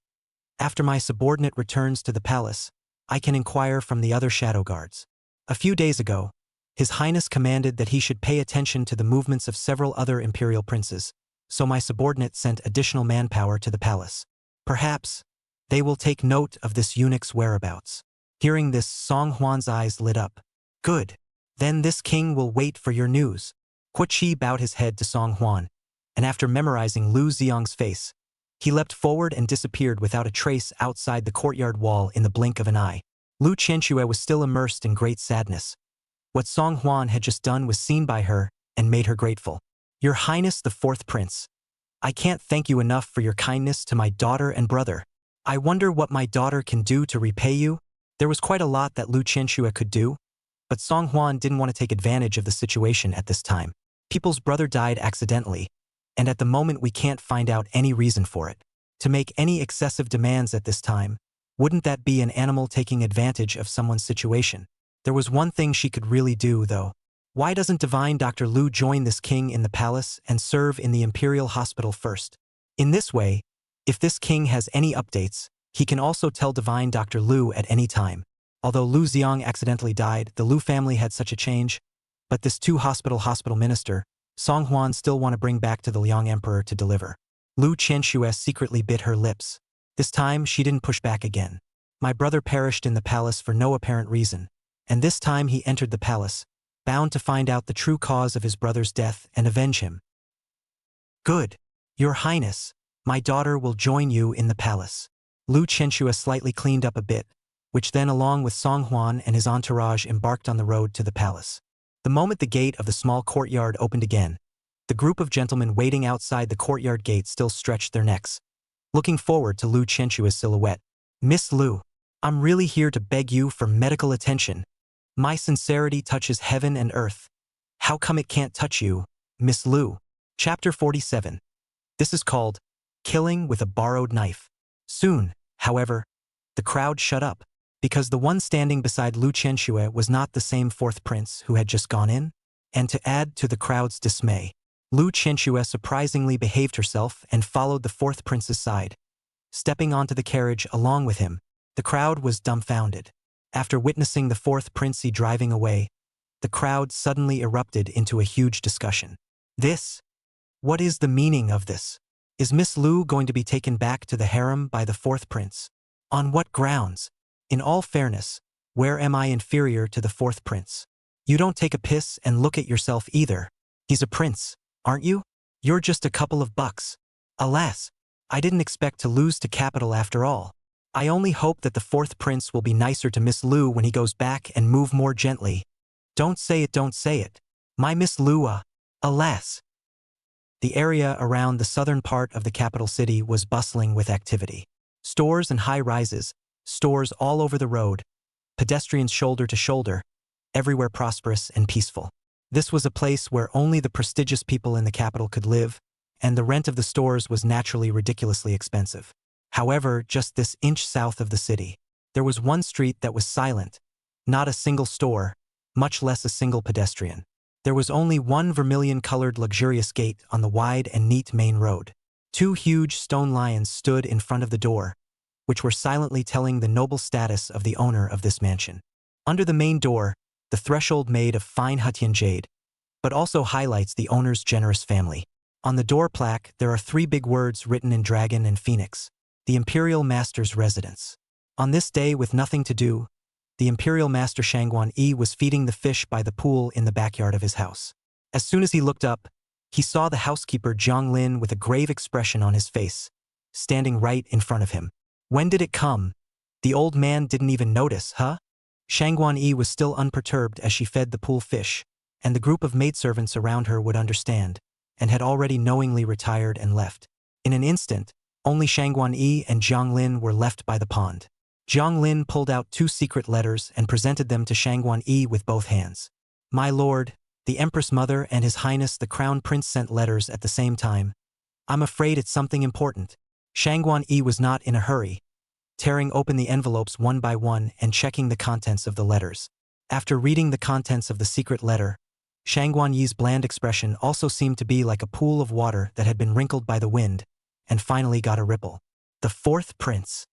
"After my subordinate returns to the palace, I can inquire from the other shadow guards. A few days ago, His Highness commanded that he should pay attention to the movements of several other imperial princes, so my subordinate sent additional manpower to the palace. Perhaps they will take note of this eunuch's whereabouts." Hearing this, Song Huan's eyes lit up. "Good. Then this king will wait for your news." Hua Qi bowed his head to Song Huan, and after memorizing Lu Xiong's face, he leapt forward and disappeared without a trace outside the courtyard wall in the blink of an eye. Lu Qianxue was still immersed in great sadness. What Song Huan had just done was seen by her and made her grateful. "Your Highness the Fourth Prince, I can't thank you enough for your kindness to my daughter and brother. I wonder what my daughter can do to repay you." There was quite a lot that Lu Qianxue could do, but Song Huan didn't want to take advantage of the situation at this time. People's brother died accidentally, and at the moment we can't find out any reason for it. To make any excessive demands at this time, wouldn't that be an animal taking advantage of someone's situation? There was one thing she could really do, though. Why doesn't divine Dr. Lu join this king in the palace and serve in the imperial hospital first? In this way, if this king has any updates, he can also tell divine Dr. Lu at any time. Although Lu Xiong accidentally died, the Lu family had such a change, but this hospital minister, Song Huan still want to bring back to the Liang Emperor to deliver. Lu Qianxue secretly bit her lips. This time, she didn't push back again. "My brother perished in the palace for no apparent reason, and this time he entered the palace, bound to find out the true cause of his brother's death and avenge him." "Good. Your Highness, my daughter will join you in the palace." Lu Qianxue slightly cleaned up a bit, which then along with Song Huan and his entourage embarked on the road to the palace. The moment the gate of the small courtyard opened again, the group of gentlemen waiting outside the courtyard gate still stretched their necks, looking forward to Lu Qianxue's silhouette. "Miss Lu, I'm really here to beg you for medical attention. My sincerity touches heaven and earth. How come it can't touch you, Miss Lu?" Chapter 47. This is called Killing with a Borrowed Knife. Soon, however, the crowd shut up, because the one standing beside Lu Qianxue was not the same fourth prince who had just gone in, and to add to the crowd's dismay, Lu Qianxue surprisingly behaved herself and followed the fourth prince's side. Stepping onto the carriage along with him, the crowd was dumbfounded. After witnessing the fourth prince driving away, the crowd suddenly erupted into a huge discussion. What is the meaning of this? Is Miss Lu going to be taken back to the harem by the fourth prince? On what grounds? In all fairness, where am I inferior to the fourth prince? You don't take a piss and look at yourself either. He's a prince, aren't you? You're just a couple of bucks. Alas, I didn't expect to lose to capital after all. I only hope that the fourth prince will be nicer to Miss Lu when he goes back and move more gently. Don't say it, don't say it. My Miss Lu, alas. The area around the southern part of the capital city was bustling with activity. Stores and high-rises, stores all over the road, pedestrians shoulder to shoulder, everywhere prosperous and peaceful. This was a place where only the prestigious people in the capital could live, and the rent of the stores was naturally ridiculously expensive. However, just this inch south of the city, there was one street that was silent, not a single store, much less a single pedestrian. There was only one vermilion-colored luxurious gate on the wide and neat main road. Two huge stone lions stood in front of the door, which were silently telling the noble status of the owner of this mansion. Under the main door, the threshold made of fine Hutian jade, but also highlights the owner's generous family. On the door plaque, there are three big words written in dragon and phoenix: the Imperial Master's Residence. On this day with nothing to do, the Imperial Master Shangguan Yi was feeding the fish by the pool in the backyard of his house. As soon as he looked up, he saw the housekeeper Jiang Lin with a grave expression on his face, standing right in front of him. When did it come? The old man didn't even notice, huh? Shangguan Yi was still unperturbed as she fed the pool fish, and the group of maidservants around her would understand, and had already knowingly retired and left. In an instant, only Shangguan Yi and Jiang Lin were left by the pond. Jiang Lin pulled out 2 secret letters and presented them to Shangguan Yi with both hands. My lord, the Empress Mother and His Highness the Crown Prince sent letters at the same time. I'm afraid it's something important. Shangguan Yi was not in a hurry, tearing open the envelopes one by one and checking the contents of the letters. After reading the contents of the secret letter, Shangguan Yi's bland expression also seemed to be like a pool of water that had been wrinkled by the wind, and finally got a ripple. The 4th prince.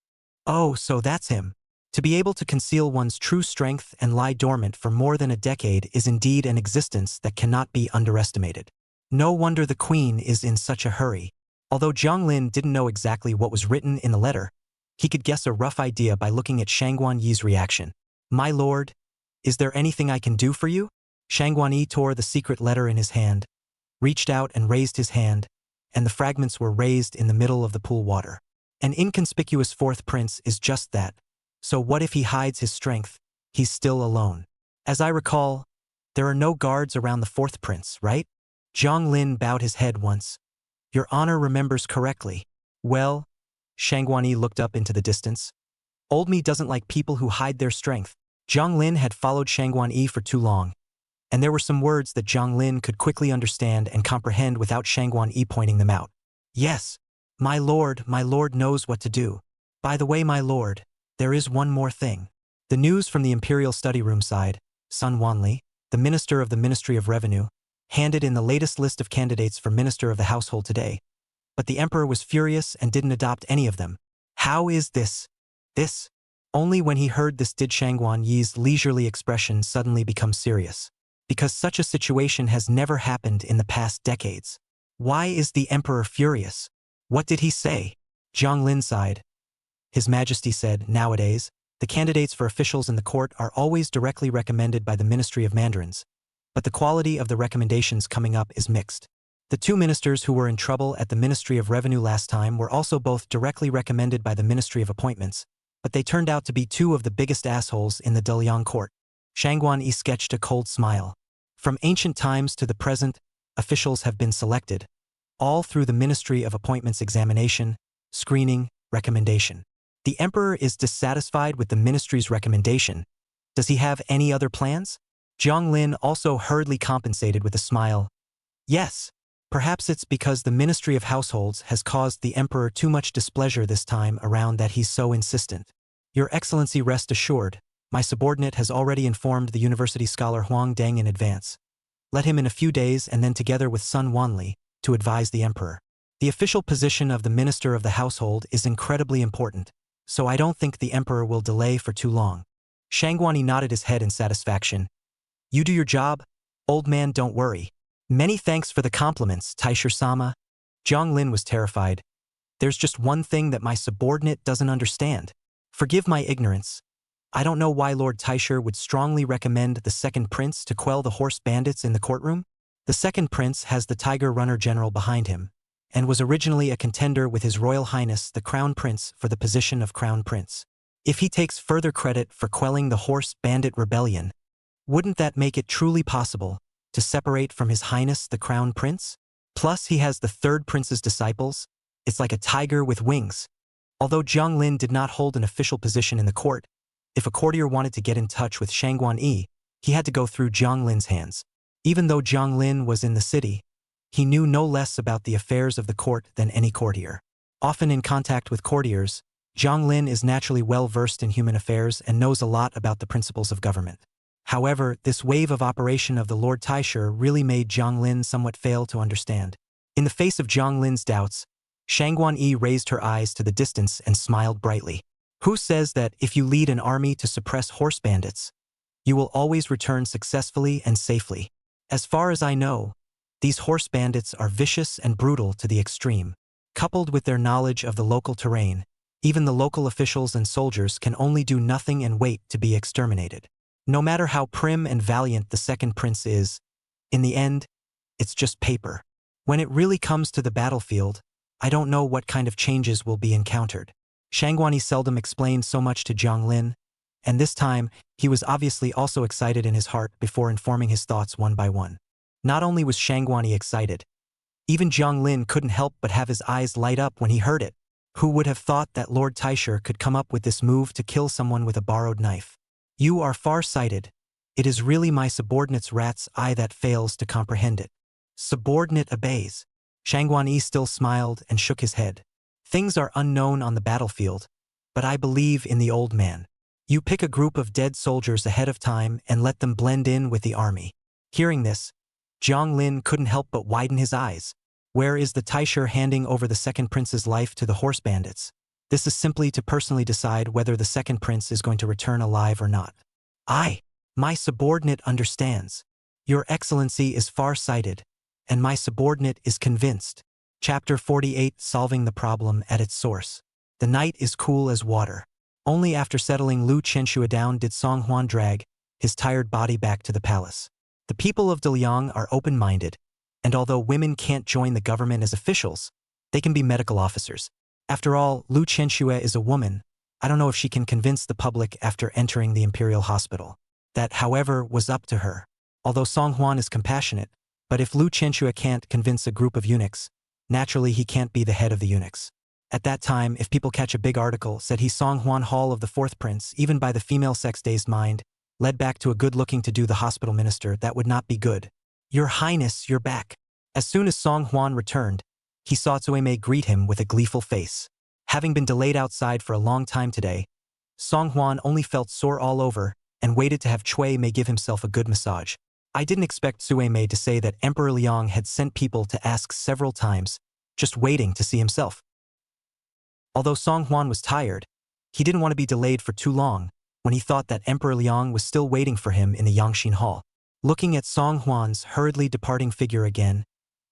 Oh, so that's him. To be able to conceal one's true strength and lie dormant for more than a decade is indeed an existence that cannot be underestimated. No wonder the queen is in such a hurry. Although Jiang Lin didn't know exactly what was written in the letter, he could guess a rough idea by looking at Shangguan Yi's reaction. My lord, is there anything I can do for you? Shangguan Yi tore the secret letter in his hand, reached out and raised his hand, and the fragments were raised in the middle of the pool water. An inconspicuous 4th prince is just that. So what if he hides his strength? He's still alone. As I recall, there are no guards around the 4th prince, right? Jiang Lin bowed his head once. Your honor remembers correctly. Well, Shangguan Yi looked up into the distance. Old me doesn't like people who hide their strength. Jiang Lin had followed Shangguan Yi for too long, and there were some words that Jiang Lin could quickly understand and comprehend without Shangguan Yi pointing them out. Yes, my lord knows what to do. By the way, my lord, there is one more thing. The news from the imperial study room side, Sun Wanli, the minister of the Ministry of Revenue, handed in the latest list of candidates for Minister of the Household today. But the emperor was furious and didn't adopt any of them. How is this? This? Only when he heard this did Shangguan Yi's leisurely expression suddenly become serious. Because such a situation has never happened in the past decades. Why is the emperor furious? What did he say? Jiang Lin sighed. His Majesty said, nowadays, the candidates for officials in the court are always directly recommended by the Ministry of Mandarins, but the quality of the recommendations coming up is mixed. The 2 ministers who were in trouble at the Ministry of Revenue last time were also both directly recommended by the Ministry of Appointments, but they turned out to be 2 of the biggest assholes in the Deliang court. Shangguan Yi sketched a cold smile. From ancient times to the present, officials have been selected, all through the Ministry of Appointments examination, screening, recommendation. The emperor is dissatisfied with the ministry's recommendation. Does he have any other plans? Jiang Lin also hurriedly compensated with a smile. Yes. Perhaps it's because the Ministry of Households has caused the emperor too much displeasure this time around that he's so insistent. Your Excellency, rest assured, my subordinate has already informed the university scholar Huang Deng in advance. Let him in a few days and then together with Sun Wanli, to advise the emperor. The official position of the Minister of the Household is incredibly important, so I don't think the emperor will delay for too long. Shangguan Yi nodded his head in satisfaction. You do your job, old man, don't worry. Many thanks for the compliments, Taisher-sama. Jiang Lin was terrified. There's just one thing that my subordinate doesn't understand. Forgive my ignorance. I don't know why Lord Taisher would strongly recommend the 2nd prince to quell the horse bandits in the courtroom. The 2nd prince has the Tiger Runner General behind him, and was originally a contender with His Royal Highness the Crown Prince for the position of Crown Prince. If he takes further credit for quelling the horse bandit rebellion, wouldn't that make it truly possible to separate from His Highness the Crown Prince? Plus he has the 3rd prince's disciples. It's like a tiger with wings. Although Jiang Lin did not hold an official position in the court, if a courtier wanted to get in touch with Shangguan Yi, he had to go through Jiang Lin's hands. Even though Jiang Lin was in the city, he knew no less about the affairs of the court than any courtier. Often in contact with courtiers, Jiang Lin is naturally well versed in human affairs and knows a lot about the principles of government. However, this wave of operation of the Lord Taisher really made Jiang Lin somewhat fail to understand. In the face of Jiang Lin's doubts, Shangguan Yi raised her eyes to the distance and smiled brightly. Who says that if you lead an army to suppress horse bandits, you will always return successfully and safely? As far as I know, these horse bandits are vicious and brutal to the extreme. Coupled with their knowledge of the local terrain, even the local officials and soldiers can only do nothing and wait to be exterminated. No matter how prim and valiant the 2nd prince is, in the end, it's just paper. When it really comes to the battlefield, I don't know what kind of changes will be encountered. Shangguani seldom explained so much to Jiang Lin, and this time, he was obviously also excited in his heart before informing his thoughts one by one. Not only was Shangguani excited, even Jiang Lin couldn't help but have his eyes light up when he heard it. Who would have thought that Lord Taisher could come up with this move to kill someone with a borrowed knife? You are far-sighted. It is really my subordinate's rat's eye that fails to comprehend it. Subordinate obeys. Shangguani still smiled and shook his head. Things are unknown on the battlefield, but I believe in the old man. You pick a group of dead soldiers ahead of time and let them blend in with the army. Hearing this, Jiang Lin couldn't help but widen his eyes. Where is the Taisher handing over the second prince's life to the horse bandits? This is simply to personally decide whether the second prince is going to return alive or not. My subordinate understands. Your Excellency is far-sighted, and my subordinate is convinced. Chapter 48, Solving the Problem at its Source. The night is cool as water. Only after settling Lu Chenxue down did Song Huan drag his tired body back to the palace. The people of Daliang are open-minded, and although women can't join the government as officials, they can be medical officers. After all, Lu Chenxue is a woman. I don't know if she can convince the public after entering the imperial hospital. That, however, was up to her. Although Song Huan is compassionate, but if Lu Chenxue can't convince a group of eunuchs, naturally he can't be the head of the eunuchs. At that time, if people catch a big article said he Song Huan Hall of the fourth prince, even by the female sex dazed mind, led back to a good-looking to-do the hospital minister, that would not be good. Your Highness, you're back. As soon as Song Huan returned, he saw Tsuemei greet him with a gleeful face. Having been delayed outside for a long time today, Song Huan only felt sore all over and waited to have Cui Mei give himself a good massage. I didn't expect Tsuemei to say that Emperor Liang had sent people to ask several times, just waiting to see himself. Although Song Huan was tired, he didn't want to be delayed for too long when he thought that Emperor Liang was still waiting for him in the Yangxin Hall. Looking at Song Huan's hurriedly departing figure again,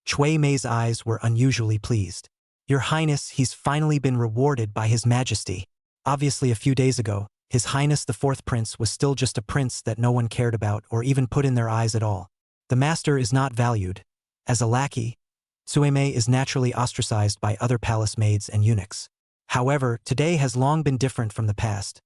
Cui Mei's eyes were unusually pleased. Your Highness, he's finally been rewarded by His Majesty. Obviously a few days ago, His Highness the Fourth Prince was still just a prince that no one cared about or even put in their eyes at all. The master is not valued. As a lackey, Tsuemei is naturally ostracized by other palace maids and eunuchs. However, today has long been different from the past.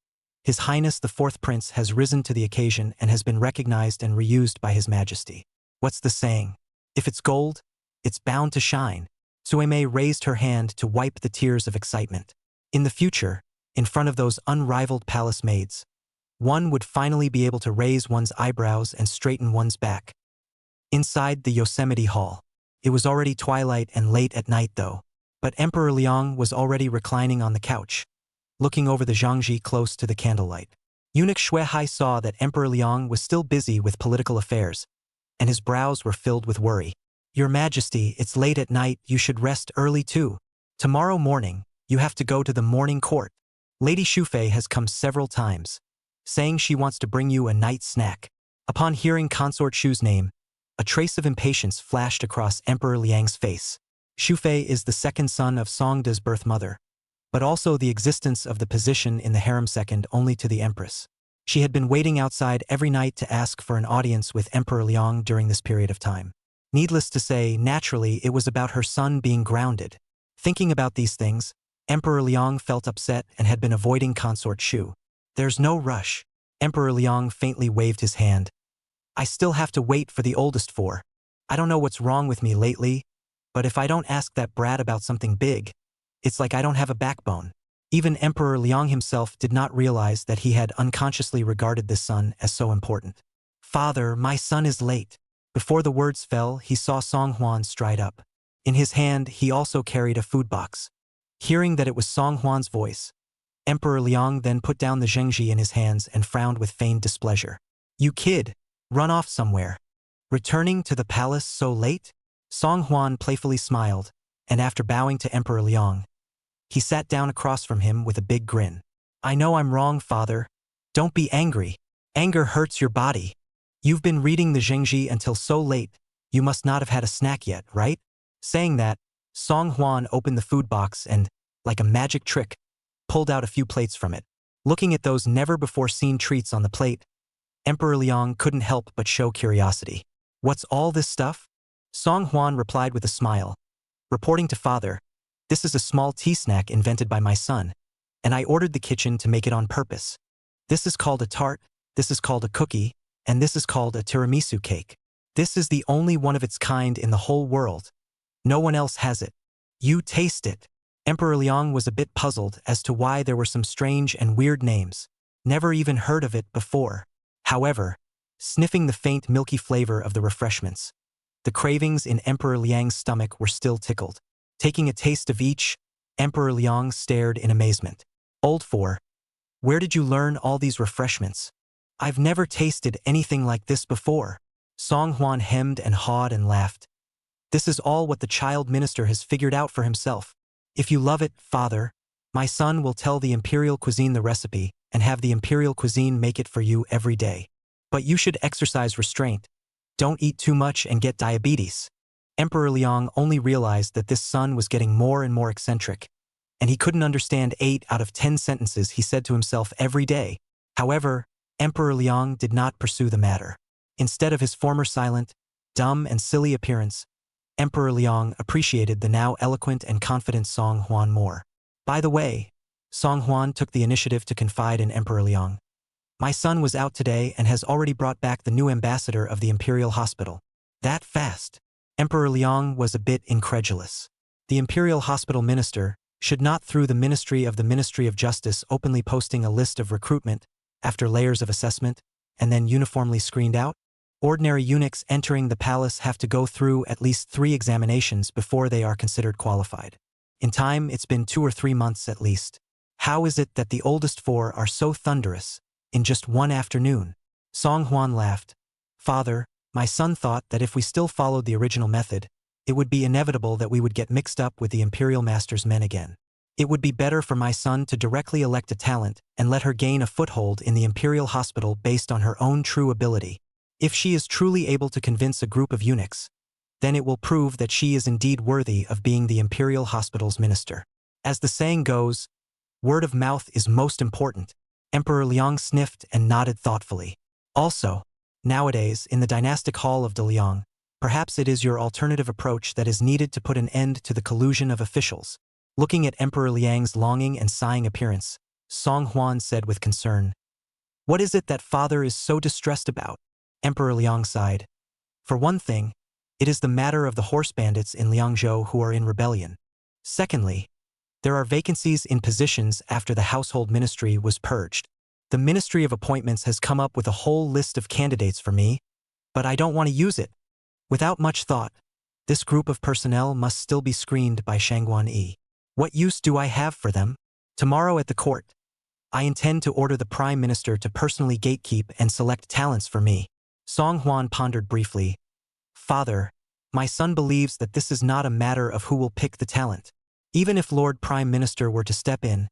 His Highness the Fourth Prince has risen to the occasion and has been recognized and reused by His Majesty. What's the saying? If it's gold, it's bound to shine. Tsuemei raised her hand to wipe the tears of excitement. In the future, in front of those unrivaled palace maids, one would finally be able to raise one's eyebrows and straighten one's back. Inside the Yosemite Hall, it was already twilight and late at night though, but Emperor Liang was already reclining on the couch, looking over the Zhangji close to the candlelight. Eunuch Xuehai saw that Emperor Liang was still busy with political affairs, and his brows were filled with worry. Your Majesty, it's late at night, you should rest early too. Tomorrow morning, you have to go to the morning court. Lady Shufei has come several times, saying she wants to bring you a night snack. Upon hearing Consort Shu's name, a trace of impatience flashed across Emperor Liang's face. Shufei is the second son of Songda's birth mother, but also the existence of the position in the harem second only to the Empress. She had been waiting outside every night to ask for an audience with Emperor Liang during this period of time. Needless to say, naturally, it was about her son being grounded. Thinking about these things, Emperor Liang felt upset and had been avoiding Consort Shu. There's no rush. Emperor Liang faintly waved his hand. I still have to wait for the oldest four. I don't know what's wrong with me lately, but if I don't ask that brat about something big, it's like I don't have a backbone. Even Emperor Liang himself did not realize that he had unconsciously regarded this son as so important. Father, my son is late. Before the words fell, he saw Song Huan stride up. In his hand, he also carried a food box. Hearing that it was Song Huan's voice, Emperor Liang then put down the zhengji in his hands and frowned with feigned displeasure. You kid, run off somewhere. Returning to the palace so late? Song Huan playfully smiled, and after bowing to Emperor Liang, he sat down across from him with a big grin. I know I'm wrong, father. Don't be angry. Anger hurts your body. You've been reading the zhengji until so late, you must not have had a snack yet, right? Saying that, Song Huan opened the food box and, like a magic trick, pulled out a few plates from it. Looking at those never-before-seen treats on the plate, Emperor Liang couldn't help but show curiosity. What's all this stuff? Song Huan replied with a smile. Reporting to father, this is a small tea snack invented by my son. and I ordered the kitchen to make it on purpose. This is called a tart, this is called a cookie, and this is called a tiramisu cake. This is the only one of its kind in the whole world. No one else has it. You taste it." Emperor Liang was a bit puzzled as to why there were some strange and weird names. Never even heard of it before. However, sniffing the faint milky flavor of the refreshments, the cravings in Emperor Liang's stomach were still tickled. Taking a taste of each, Emperor Liang stared in amazement. "Old four, where did you learn all these refreshments? I've never tasted anything like this before." Song Huan hemmed and hawed and laughed. "This is all what the child minister has figured out for himself. If you love it, father, my son will tell the imperial cuisine the recipe and have the imperial cuisine make it for you every day. But you should exercise restraint. Don't eat too much and get diabetes." Emperor Liang only realized that this son was getting more and more eccentric, and he couldn't understand 8 out of 10 sentences he said to himself every day. However, Emperor Liang did not pursue the matter. Instead of his former silent, dumb, and silly appearance, Emperor Liang appreciated the now eloquent and confident Song Huan more. By the way, Song Huan took the initiative to confide in Emperor Liang. "My son was out today and has already brought back the new ambassador of the Imperial Hospital." "That fast?" Emperor Liang was a bit incredulous. The Imperial Hospital minister should not, through the Ministry of Justice, openly posting a list of recruitment after layers of assessment and then uniformly screened out? Ordinary eunuchs entering the palace have to go through at least 3 examinations before they are considered qualified. In time, it's been 2 or 3 months at least. How is it that the oldest 4 are so thunderous in just one afternoon? Song Huan laughed. "Father, my son thought that if we still followed the original method, it would be inevitable that we would get mixed up with the Imperial Master's men again. It would be better for my son to directly elect a talent and let her gain a foothold in the Imperial Hospital based on her own true ability. If she is truly able to convince a group of eunuchs, then it will prove that she is indeed worthy of being the Imperial Hospital's minister. As the saying goes, word of mouth is most important." Emperor Liang sniffed and nodded thoughtfully. "Also, nowadays, in the dynastic hall of De Liang, perhaps it is your alternative approach that is needed to put an end to the collusion of officials." Looking at Emperor Liang's longing and sighing appearance, Song Huan said with concern, "What is it that father is so distressed about?" Emperor Liang sighed. "For one thing, it is the matter of the horse bandits in Liangzhou who are in rebellion. Secondly, there are vacancies in positions after the household ministry was purged. The Ministry of Appointments has come up with a whole list of candidates for me, but I don't want to use it. Without much thought, this group of personnel must still be screened by Shangguan Yi. What use do I have for them? Tomorrow at the court, I intend to order the Prime Minister to personally gatekeep and select talents for me." Song Huan pondered briefly. "Father, my son believes that this is not a matter of who will pick the talent. Even if Lord Prime Minister were to step in,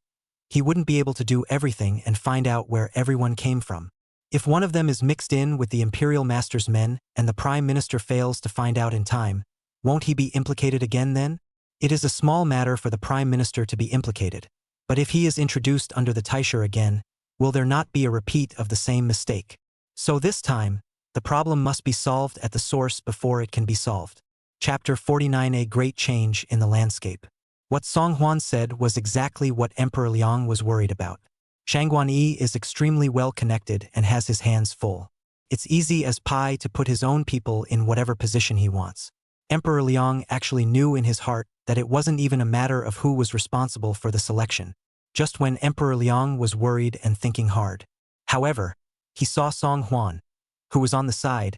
he wouldn't be able to do everything and find out where everyone came from. If one of them is mixed in with the Imperial Master's men and the Prime Minister fails to find out in time, won't he be implicated again then? It is a small matter for the Prime Minister to be implicated, but if he is introduced under the Taisher again, will there not be a repeat of the same mistake? So this time, the problem must be solved at the source before it can be solved." Chapter 49: A Great Change in the Landscape. What Song Huan said was exactly what Emperor Liang was worried about. Shangguan Yi is extremely well connected and has his hands full. It's easy as pie to put his own people in whatever position he wants. Emperor Liang actually knew in his heart that it wasn't even a matter of who was responsible for the selection, just when Emperor Liang was worried and thinking hard. However, he saw Song Huan, who was on the side,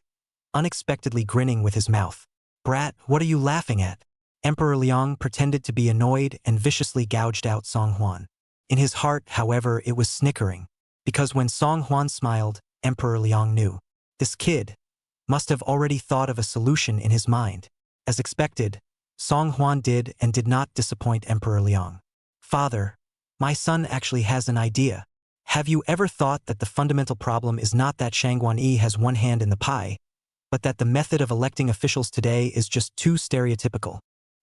unexpectedly grinning with his mouth. "Brat, what are you laughing at?" Emperor Liang pretended to be annoyed and viciously gouged out Song Huan. In his heart, however, it was snickering, because when Song Huan smiled, Emperor Liang knew. This kid must have already thought of a solution in his mind. As expected, Song Huan did and did not disappoint Emperor Liang. "Father, my son actually has an idea. Have you ever thought that the fundamental problem is not that Shangguan Yi has one hand in the pie, but that the method of electing officials today is just too stereotypical?"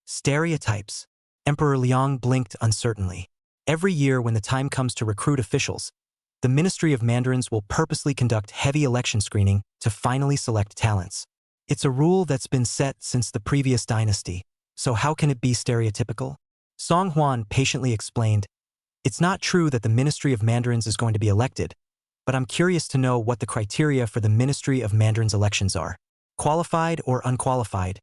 "Stereotypes?" Emperor Liang blinked uncertainly. "Every year when the time comes to recruit officials, the Ministry of Mandarins will purposely conduct heavy election screening to finally select talents. It's a rule that's been set since the previous dynasty, so how can it be stereotypical?" Song Huan patiently explained. It's not true that the Ministry of Mandarins is going to be elected, but I'm curious to know what the criteria for the Ministry of Mandarins elections are. Qualified or unqualified?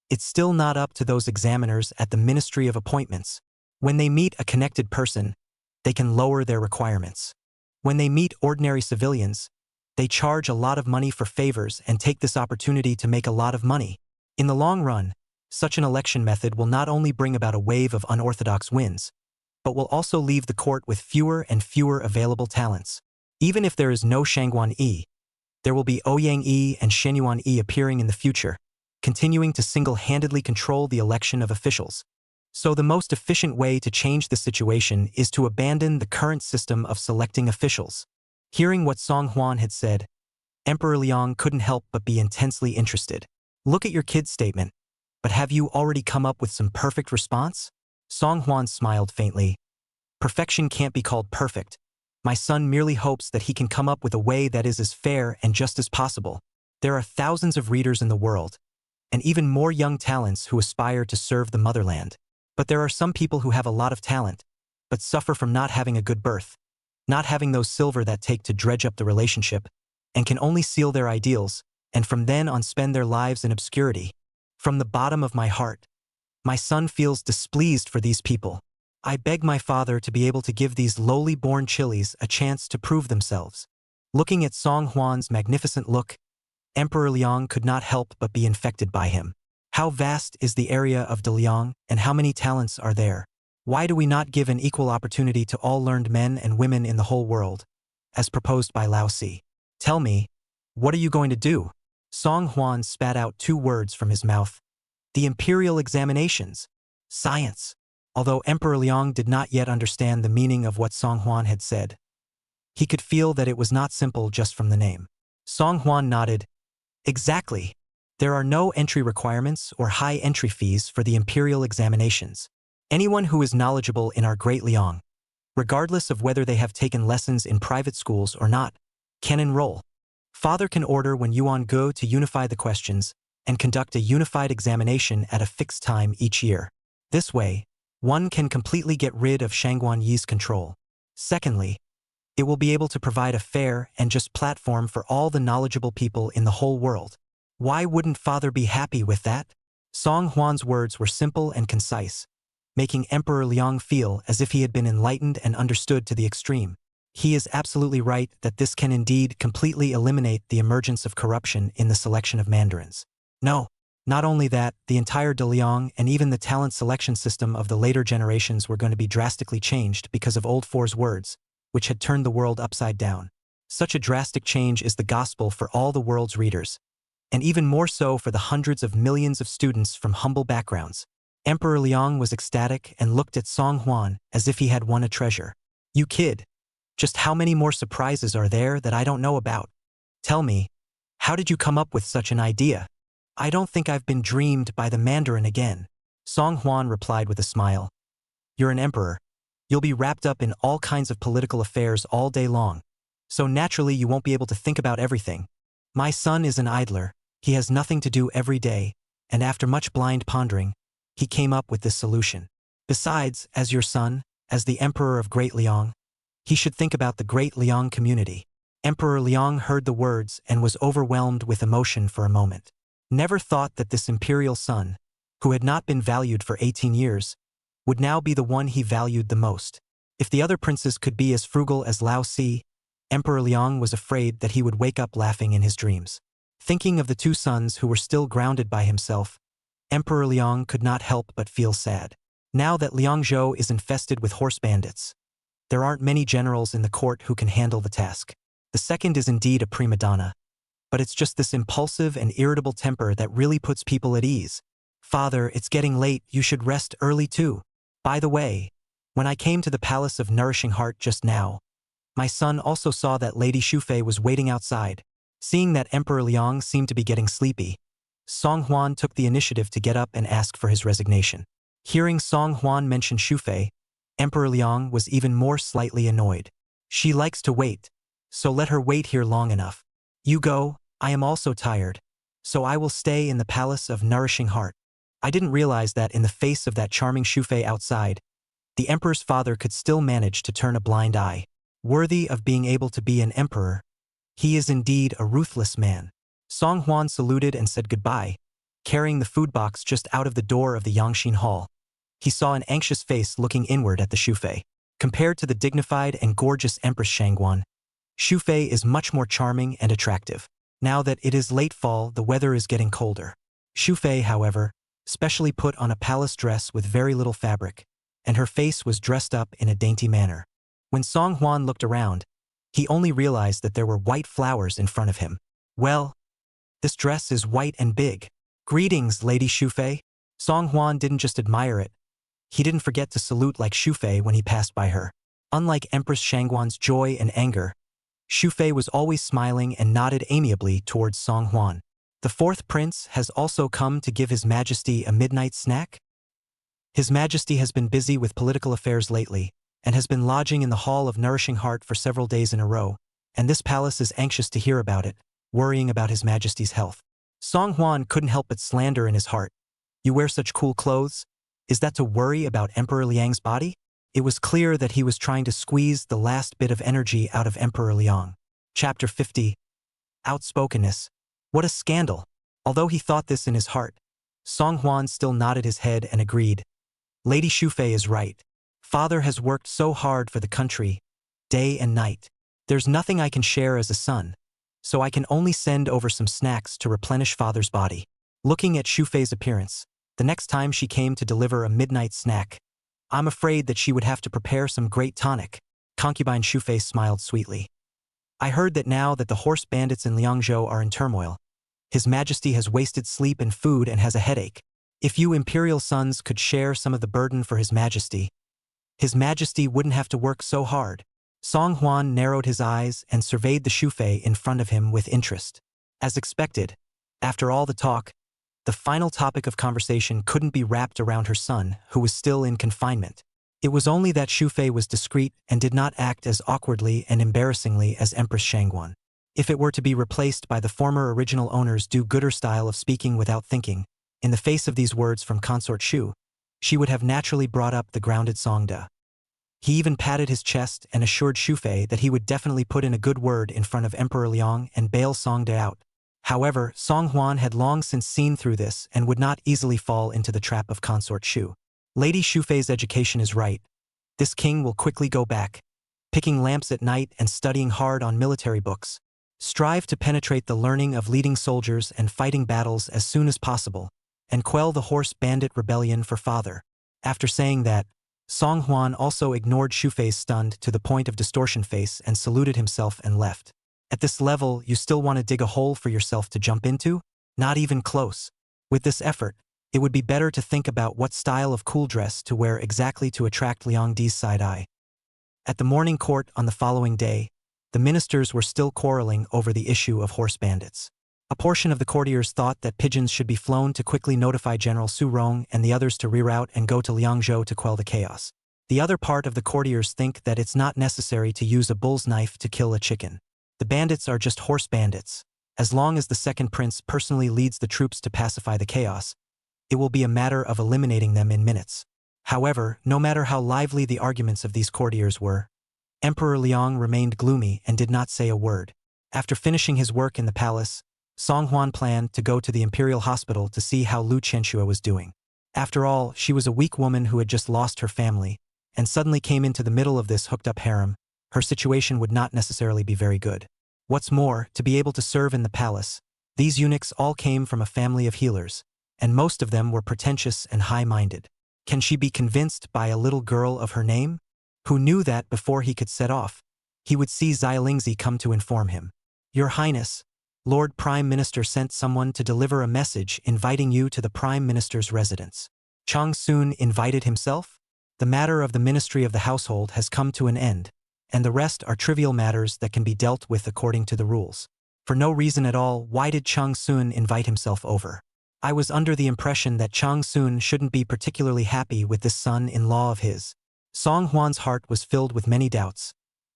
It's still not up to those examiners at the Ministry of Appointments. When they meet a connected person, they can lower their requirements. When they meet ordinary civilians, they charge a lot of money for favors and take this opportunity to make a lot of money. In the long run, such an election method will not only bring about a wave of unorthodox wins, but will also leave the court with fewer and fewer available talents. Even if there is no Shangguan Yi, there will be Ouyang Yi and Shenyuan Yi appearing in the future, continuing to single-handedly control the election of officials. So the most efficient way to change the situation is to abandon the current system of selecting officials. Hearing what Song Huan had said, Emperor Liang couldn't help but be intensely interested. Look at your kid's statement, but have you already come up with some perfect response? Song Huan smiled faintly. Perfection can't be called perfect. My son merely hopes that he can come up with a way that is as fair and just as possible. There are thousands of readers in the world, and even more young talents who aspire to serve the motherland. But there are some people who have a lot of talent, but suffer from not having a good birth, not having those silver that take to dredge up the relationship, and can only seal their ideals, and from then on spend their lives in obscurity. From the bottom of my heart, my son feels displeased for these people. I beg my father to be able to give these lowly-born chilies a chance to prove themselves. Looking at Song Huan's magnificent look, Emperor Liang could not help but be infected by him. How vast is the area of Daliang, and how many talents are there? Why do we not give an equal opportunity to all learned men and women in the whole world, as proposed by Lao Si? Tell me, what are you going to do? Song Huan spat out 2 words from his mouth. The imperial examinations. Science. Although Emperor Liang did not yet understand the meaning of what Song Huan had said, he could feel that it was not simple just from the name. Song Huan nodded. Exactly. There are no entry requirements or high entry fees for the imperial examinations. Anyone who is knowledgeable in our great Liang, regardless of whether they have taken lessons in private schools or not, can enroll. Father can order when Yuan go to unify the questions and conduct a unified examination at a fixed time each year. This way, one can completely get rid of Shangguan Yi's control. Secondly, it will be able to provide a fair and just platform for all the knowledgeable people in the whole world. Why wouldn't Father be happy with that? Song Huan's words were simple and concise, making Emperor Liang feel as if he had been enlightened and understood to the extreme. He is absolutely right that this can indeed completely eliminate the emergence of corruption in the selection of mandarins. No, not only that, the entire Daliang and even the talent selection system of the later generations were going to be drastically changed because of Old Four's words, which had turned the world upside down. Such a drastic change is the gospel for all the world's readers, and even more so for the hundreds of millions of students from humble backgrounds. Emperor Liang was ecstatic and looked at Song Huan as if he had won a treasure. You kid, just how many more surprises are there that I don't know about? Tell me, how did you come up with such an idea? I don't think I've been dreamed by the Mandarin again. Song Huan replied with a smile. You're an emperor. You'll be wrapped up in all kinds of political affairs all day long. So naturally you won't be able to think about everything. My son is an idler. He has nothing to do every day, and after much blind pondering, he came up with this solution. Besides, as your son, as the Emperor of Great Liang, he should think about the Great Liang community. Emperor Liang heard the words and was overwhelmed with emotion for a moment. Never thought that this imperial son, who had not been valued for 18 years, would now be the one he valued the most. If the other princes could be as frugal as Lao Si, Emperor Liang was afraid that he would wake up laughing in his dreams. Thinking of the 2 sons who were still grounded by himself, Emperor Liang could not help but feel sad. Now that Liangzhou is infested with horse bandits, there aren't many generals in the court who can handle the task. The second is indeed a prima donna, but it's just this impulsive and irritable temper that really puts people at ease. Father, it's getting late, you should rest early too. By the way, when I came to the Palace of Nourishing Heart just now, my son also saw that Lady Shufei was waiting outside. Seeing that Emperor Liang seemed to be getting sleepy, Song Huan took the initiative to get up and ask for his resignation. Hearing Song Huan mention Shufei, Emperor Liang was even more slightly annoyed. She likes to wait, so let her wait here long enough. You go, I am also tired, so I will stay in the Palace of Nourishing Heart. I didn't realize that in the face of that charming Shufei outside, the emperor's father could still manage to turn a blind eye. Worthy of being able to be an emperor, he is indeed a ruthless man. Song Huan saluted and said goodbye, carrying the food box just out of the door of the Yangxin Hall. He saw an anxious face looking inward at the Shufei. Compared to the dignified and gorgeous Empress Shangguan, Shufei is much more charming and attractive. Now that it is late fall, the weather is getting colder. Shufei, however, specially put on a palace dress with very little fabric, and her face was dressed up in a dainty manner. When Song Huan looked around, he only realized that there were white flowers in front of him. Well, this dress is white and big. Greetings, Lady Shufei. Song Huan didn't just admire it. He didn't forget to salute like Shufei when he passed by her. Unlike Empress Shangguan's joy and anger, Shufei was always smiling and nodded amiably towards Song Huan. The fourth prince has also come to give His Majesty a midnight snack? His Majesty has been busy with political affairs lately, and has been lodging in the Hall of Nourishing Heart for several days in a row, and this palace is anxious to hear about it, worrying about His Majesty's health. Song Huan couldn't help but slander in his heart. You wear such cool clothes? Is that to worry about Emperor Liang's body? It was clear that he was trying to squeeze the last bit of energy out of Emperor Liang. Chapter 50. Outspokenness. What a scandal! Although he thought this in his heart, Song Huan still nodded his head and agreed. Lady Shufei is right. Father has worked so hard for the country, day and night. There's nothing I can share as a son, so I can only send over some snacks to replenish father's body. Looking at Shufei's appearance, the next time she came to deliver a midnight snack, I'm afraid that she would have to prepare some great tonic. Concubine Shufei smiled sweetly. I heard that now that the horse bandits in Liangzhou are in turmoil, His Majesty has wasted sleep and food and has a headache. If you imperial sons could share some of the burden for His Majesty wouldn't have to work so hard. Song Huan narrowed his eyes and surveyed the Shufei in front of him with interest. As expected, after all the talk, the final topic of conversation couldn't be wrapped around her son, who was still in confinement. It was only that Shufei was discreet and did not act as awkwardly and embarrassingly as Empress Shangguan. If it were to be replaced by the former original owner's do-gooder style of speaking without thinking, in the face of these words from Consort Shu, she would have naturally brought up the grounded Songda. He even patted his chest and assured Shufei that he would definitely put in a good word in front of Emperor Liang and bail Songda out. However, Song Huan had long since seen through this and would not easily fall into the trap of Consort Shu. Lady Shufei's education is right. This king will quickly go back, picking lamps at night and studying hard on military books. Strive to penetrate the learning of leading soldiers and fighting battles as soon as possible, and quell the horse bandit rebellion for father. After saying that, Song Huan also ignored Shufei's stunned to the point of distortion face and saluted himself and left. At this level, you still want to dig a hole for yourself to jump into? Not even close. With this effort, it would be better to think about what style of cool dress to wear exactly to attract Liang Di's side eye. At the morning court on the following day, the ministers were still quarreling over the issue of horse bandits. A portion of the courtiers thought that pigeons should be flown to quickly notify General Su Rong and the others to reroute and go to Liangzhou to quell the chaos. The other part of the courtiers think that it's not necessary to use a bull's knife to kill a chicken. The bandits are just horse bandits. As long as the second prince personally leads the troops to pacify the chaos, it will be a matter of eliminating them in minutes. However, no matter how lively the arguments of these courtiers were, Emperor Liang remained gloomy and did not say a word. After finishing his work in the palace, Song Huan planned to go to the imperial hospital to see how Lu Qianxue was doing. After all, she was a weak woman who had just lost her family, and suddenly came into the middle of this hooked-up harem. Her situation would not necessarily be very good. What's more, to be able to serve in the palace, these eunuchs all came from a family of healers, and most of them were pretentious and high-minded. Can she be convinced by a little girl of her name? Who knew that before he could set off, he would see Xialingzi come to inform him. Your Highness, Lord Prime Minister sent someone to deliver a message inviting you to the Prime Minister's residence. Cheng Susu invited himself? The matter of the Ministry of the Household has come to an end, and the rest are trivial matters that can be dealt with according to the rules. For no reason at all, why did Cheng Susu invite himself over? I was under the impression that Cheng Susu shouldn't be particularly happy with this son-in-law of his. Song Huan's heart was filled with many doubts,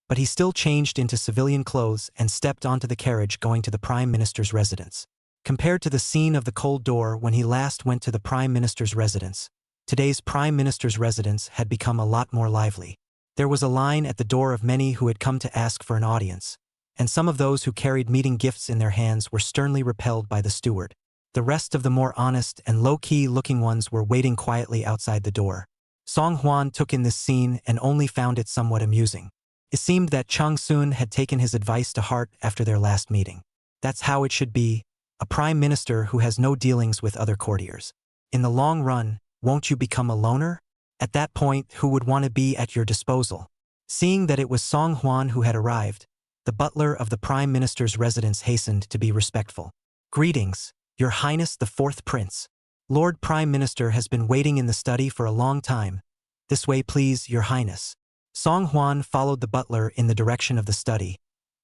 but he still changed into civilian clothes and stepped onto the carriage going to the Prime Minister's residence. Compared to the scene of the cold door when he last went to the Prime Minister's residence, Today's Prime Minister's residence had become a lot more lively. There was a line at the door of many who had come to ask for an audience, and some of those who carried meeting gifts in their hands were sternly repelled by the steward. The rest of the more honest and low-key looking ones were waiting quietly outside the door. Song Hwan took in this scene and only found it somewhat amusing. It seemed that Cheng Susu had taken his advice to heart after their last meeting. That's how it should be, a prime minister who has no dealings with other courtiers. In the long run, won't you become a loner? At that point, who would want to be at your disposal? Seeing that it was Song Hwan who had arrived, the butler of the prime minister's residence hastened to be respectful. Greetings, Your Highness the Fourth Prince. Lord Prime Minister has been waiting in the study for a long time. This way please, Your Highness. Song Hwan followed the butler in the direction of the study,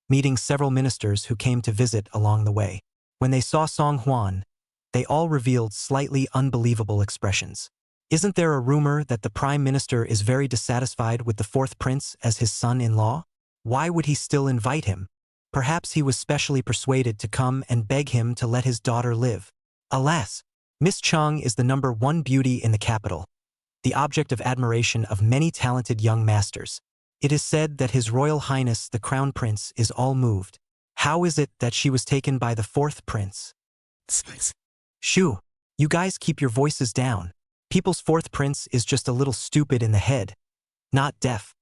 meeting several ministers who came to visit along the way. When they saw Song Hwan, they all revealed slightly unbelievable expressions. Isn't there a rumor that the Prime Minister is very dissatisfied with the Fourth Prince as his son-in-law? Why would he still invite him? Perhaps he was specially persuaded to come and beg him to let his daughter live. Alas, Miss Cheng is the #1 beauty in the capital, the object of admiration of many talented young masters. It is said that His Royal Highness the Crown Prince is all moved. How is it that she was taken by the Fourth Prince? Shoo, you guys keep your voices down. People's Fourth Prince is just a little stupid in the head, not deaf.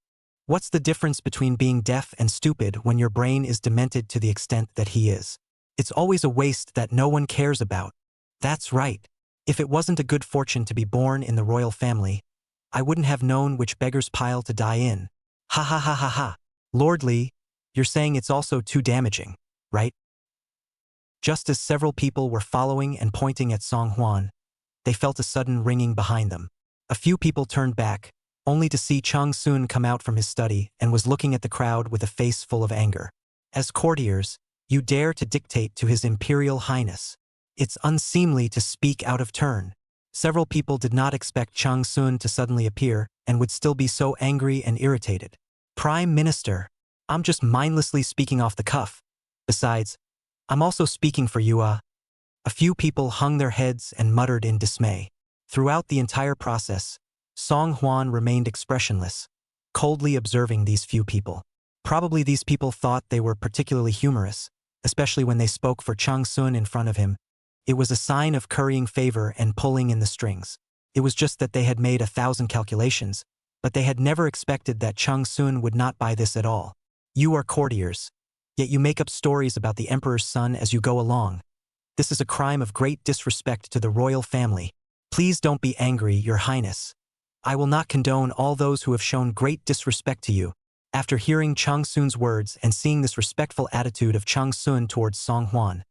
What's the difference between being deaf and stupid when your brain is demented to the extent that he is? It's always a waste that no one cares about. That's right. If it wasn't a good fortune to be born in the royal family, I wouldn't have known which beggar's pile to die in. Ha ha ha ha ha. Lord Li, you're saying it's also too damaging, right? Just as several people were following and pointing at Song Hwan, they felt a sudden ringing behind them. A few people turned back, only to see Cheng Susu come out from his study and was looking at the crowd with a face full of anger. As courtiers, you dare to dictate to His Imperial Highness. It's unseemly to speak out of turn. Several people did not expect Cheng Susu to suddenly appear and would still be so angry and irritated. Prime Minister, I'm just mindlessly speaking off the cuff. Besides, I'm also speaking for you, A few people hung their heads and muttered in dismay. Throughout the entire process, Song Hwan remained expressionless, coldly observing these few people. Probably these people thought they were particularly humorous, especially when they spoke for Cheng Susu in front of him. It was a sign of currying favor and pulling in the strings. It was just that they had made 1,000 calculations, but they had never expected that Cheng Susu would not buy this at all. You are courtiers, yet you make up stories about the emperor's son as you go along. This is a crime of great disrespect to the royal family. Please don't be angry, Your Highness. I will not condone all those who have shown great disrespect to you. After hearing Cheng Susu's words and seeing this respectful attitude of Cheng Susu towards Song Hwan,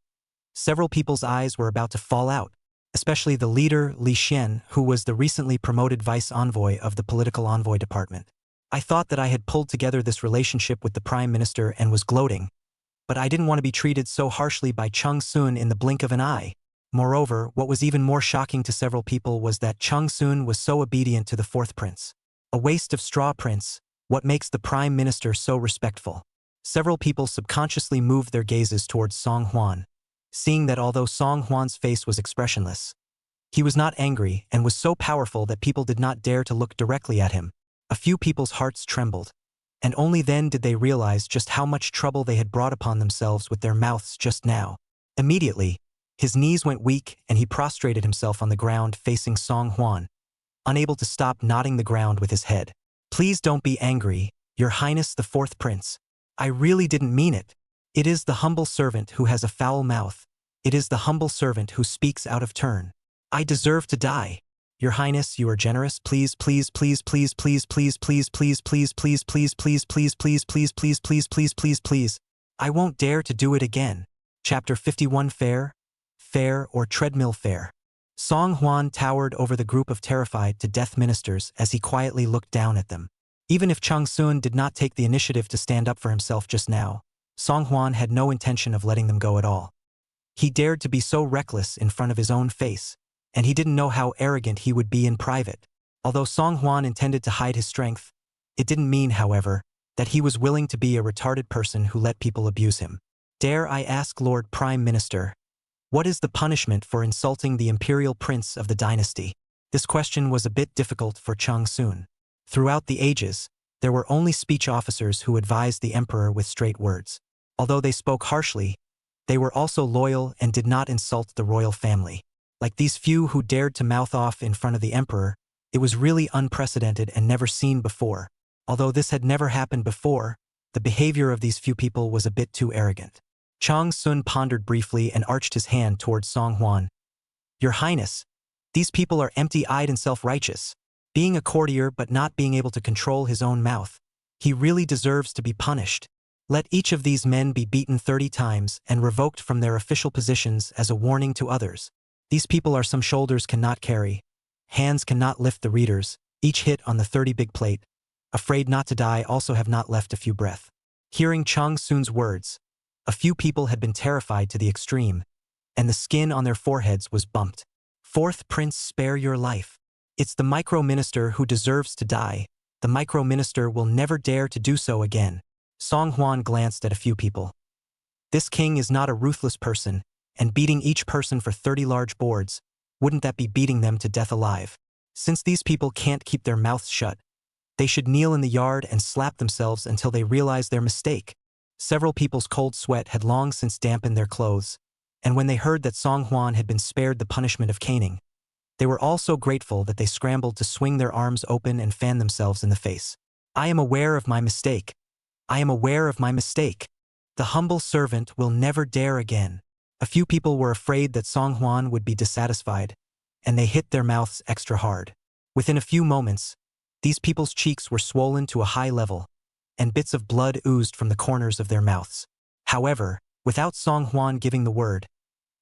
several people's eyes were about to fall out, especially the leader, Li Xian, who was the recently promoted vice envoy of the political envoy department. I thought that I had pulled together this relationship with the Prime Minister and was gloating, but I didn't want to be treated so harshly by Cheng Susu in the blink of an eye. Moreover, what was even more shocking to several people was that Cheng Susu was so obedient to the Fourth Prince. A waste of straw, Prince. What makes the Prime Minister so respectful? Several people subconsciously moved their gazes towards Song Hwan, seeing that although Song Hwan's face was expressionless, he was not angry and was so powerful that people did not dare to look directly at him. A few people's hearts trembled, and only then did they realize just how much trouble they had brought upon themselves with their mouths just now. Immediately, his knees went weak and he prostrated himself on the ground facing Song Hwan, unable to stop nodding the ground with his head. Please don't be angry, Your Highness the Fourth Prince. I really didn't mean it. It is the humble servant who has a foul mouth. It is the humble servant who speaks out of turn. I deserve to die. Your Highness, you are generous. Please, please, please, please, please, please, please, please, please, please, please, please, please, please, please, please, please, please, please, please. I won't dare to do it again. Chapter 51. Fair or treadmill fair. Song Hwan towered over the group of terrified to death ministers as he quietly looked down at them. Even if Cheng Susu did not take the initiative to stand up for himself just now, Song Hwan had no intention of letting them go at all. He dared to be so reckless in front of his own face, and he didn't know how arrogant he would be in private. Although Song Hwan intended to hide his strength, it didn't mean, however, that he was willing to be a retarded person who let people abuse him. Dare I ask, Lord Prime Minister, what is the punishment for insulting the imperial prince of the dynasty? This question was a bit difficult for Cheng Susu. Throughout the ages, there were only speech officers who advised the emperor with straight words. Although they spoke harshly, they were also loyal and did not insult the royal family. Like these few who dared to mouth off in front of the emperor, it was really unprecedented and never seen before. Although this had never happened before, the behavior of these few people was a bit too arrogant. Cheng Susu pondered briefly and arched his hand towards Song Huan. Your Highness, these people are empty-eyed and self-righteous. Being a courtier but not being able to control his own mouth, he really deserves to be punished. Let each of these men be beaten 30 times and revoked from their official positions as a warning to others. These people are some shoulders cannot carry, hands cannot lift the readers, each hit on the 30 big plate, afraid not to die also have not left a few breath. Hearing Cheng Susu's words, a few people had been terrified to the extreme, and the skin on their foreheads was bumped. Fourth Prince, spare your life. It's the micro-minister who deserves to die. The micro-minister will never dare to do so again. Song Huan glanced at a few people. This king is not a ruthless person, and beating each person for 30 large boards, wouldn't that be beating them to death alive? Since these people can't keep their mouths shut, they should kneel in the yard and slap themselves until they realize their mistake. Several people's cold sweat had long since dampened their clothes, and when they heard that Song Huan had been spared the punishment of caning, they were all so grateful that they scrambled to swing their arms open and fan themselves in the face. I am aware of my mistake. I am aware of my mistake. The humble servant will never dare again. A few people were afraid that Song Huan would be dissatisfied, and they hit their mouths extra hard. Within a few moments, these people's cheeks were swollen to a high level, and bits of blood oozed from the corners of their mouths. However, without Song Huan giving the word,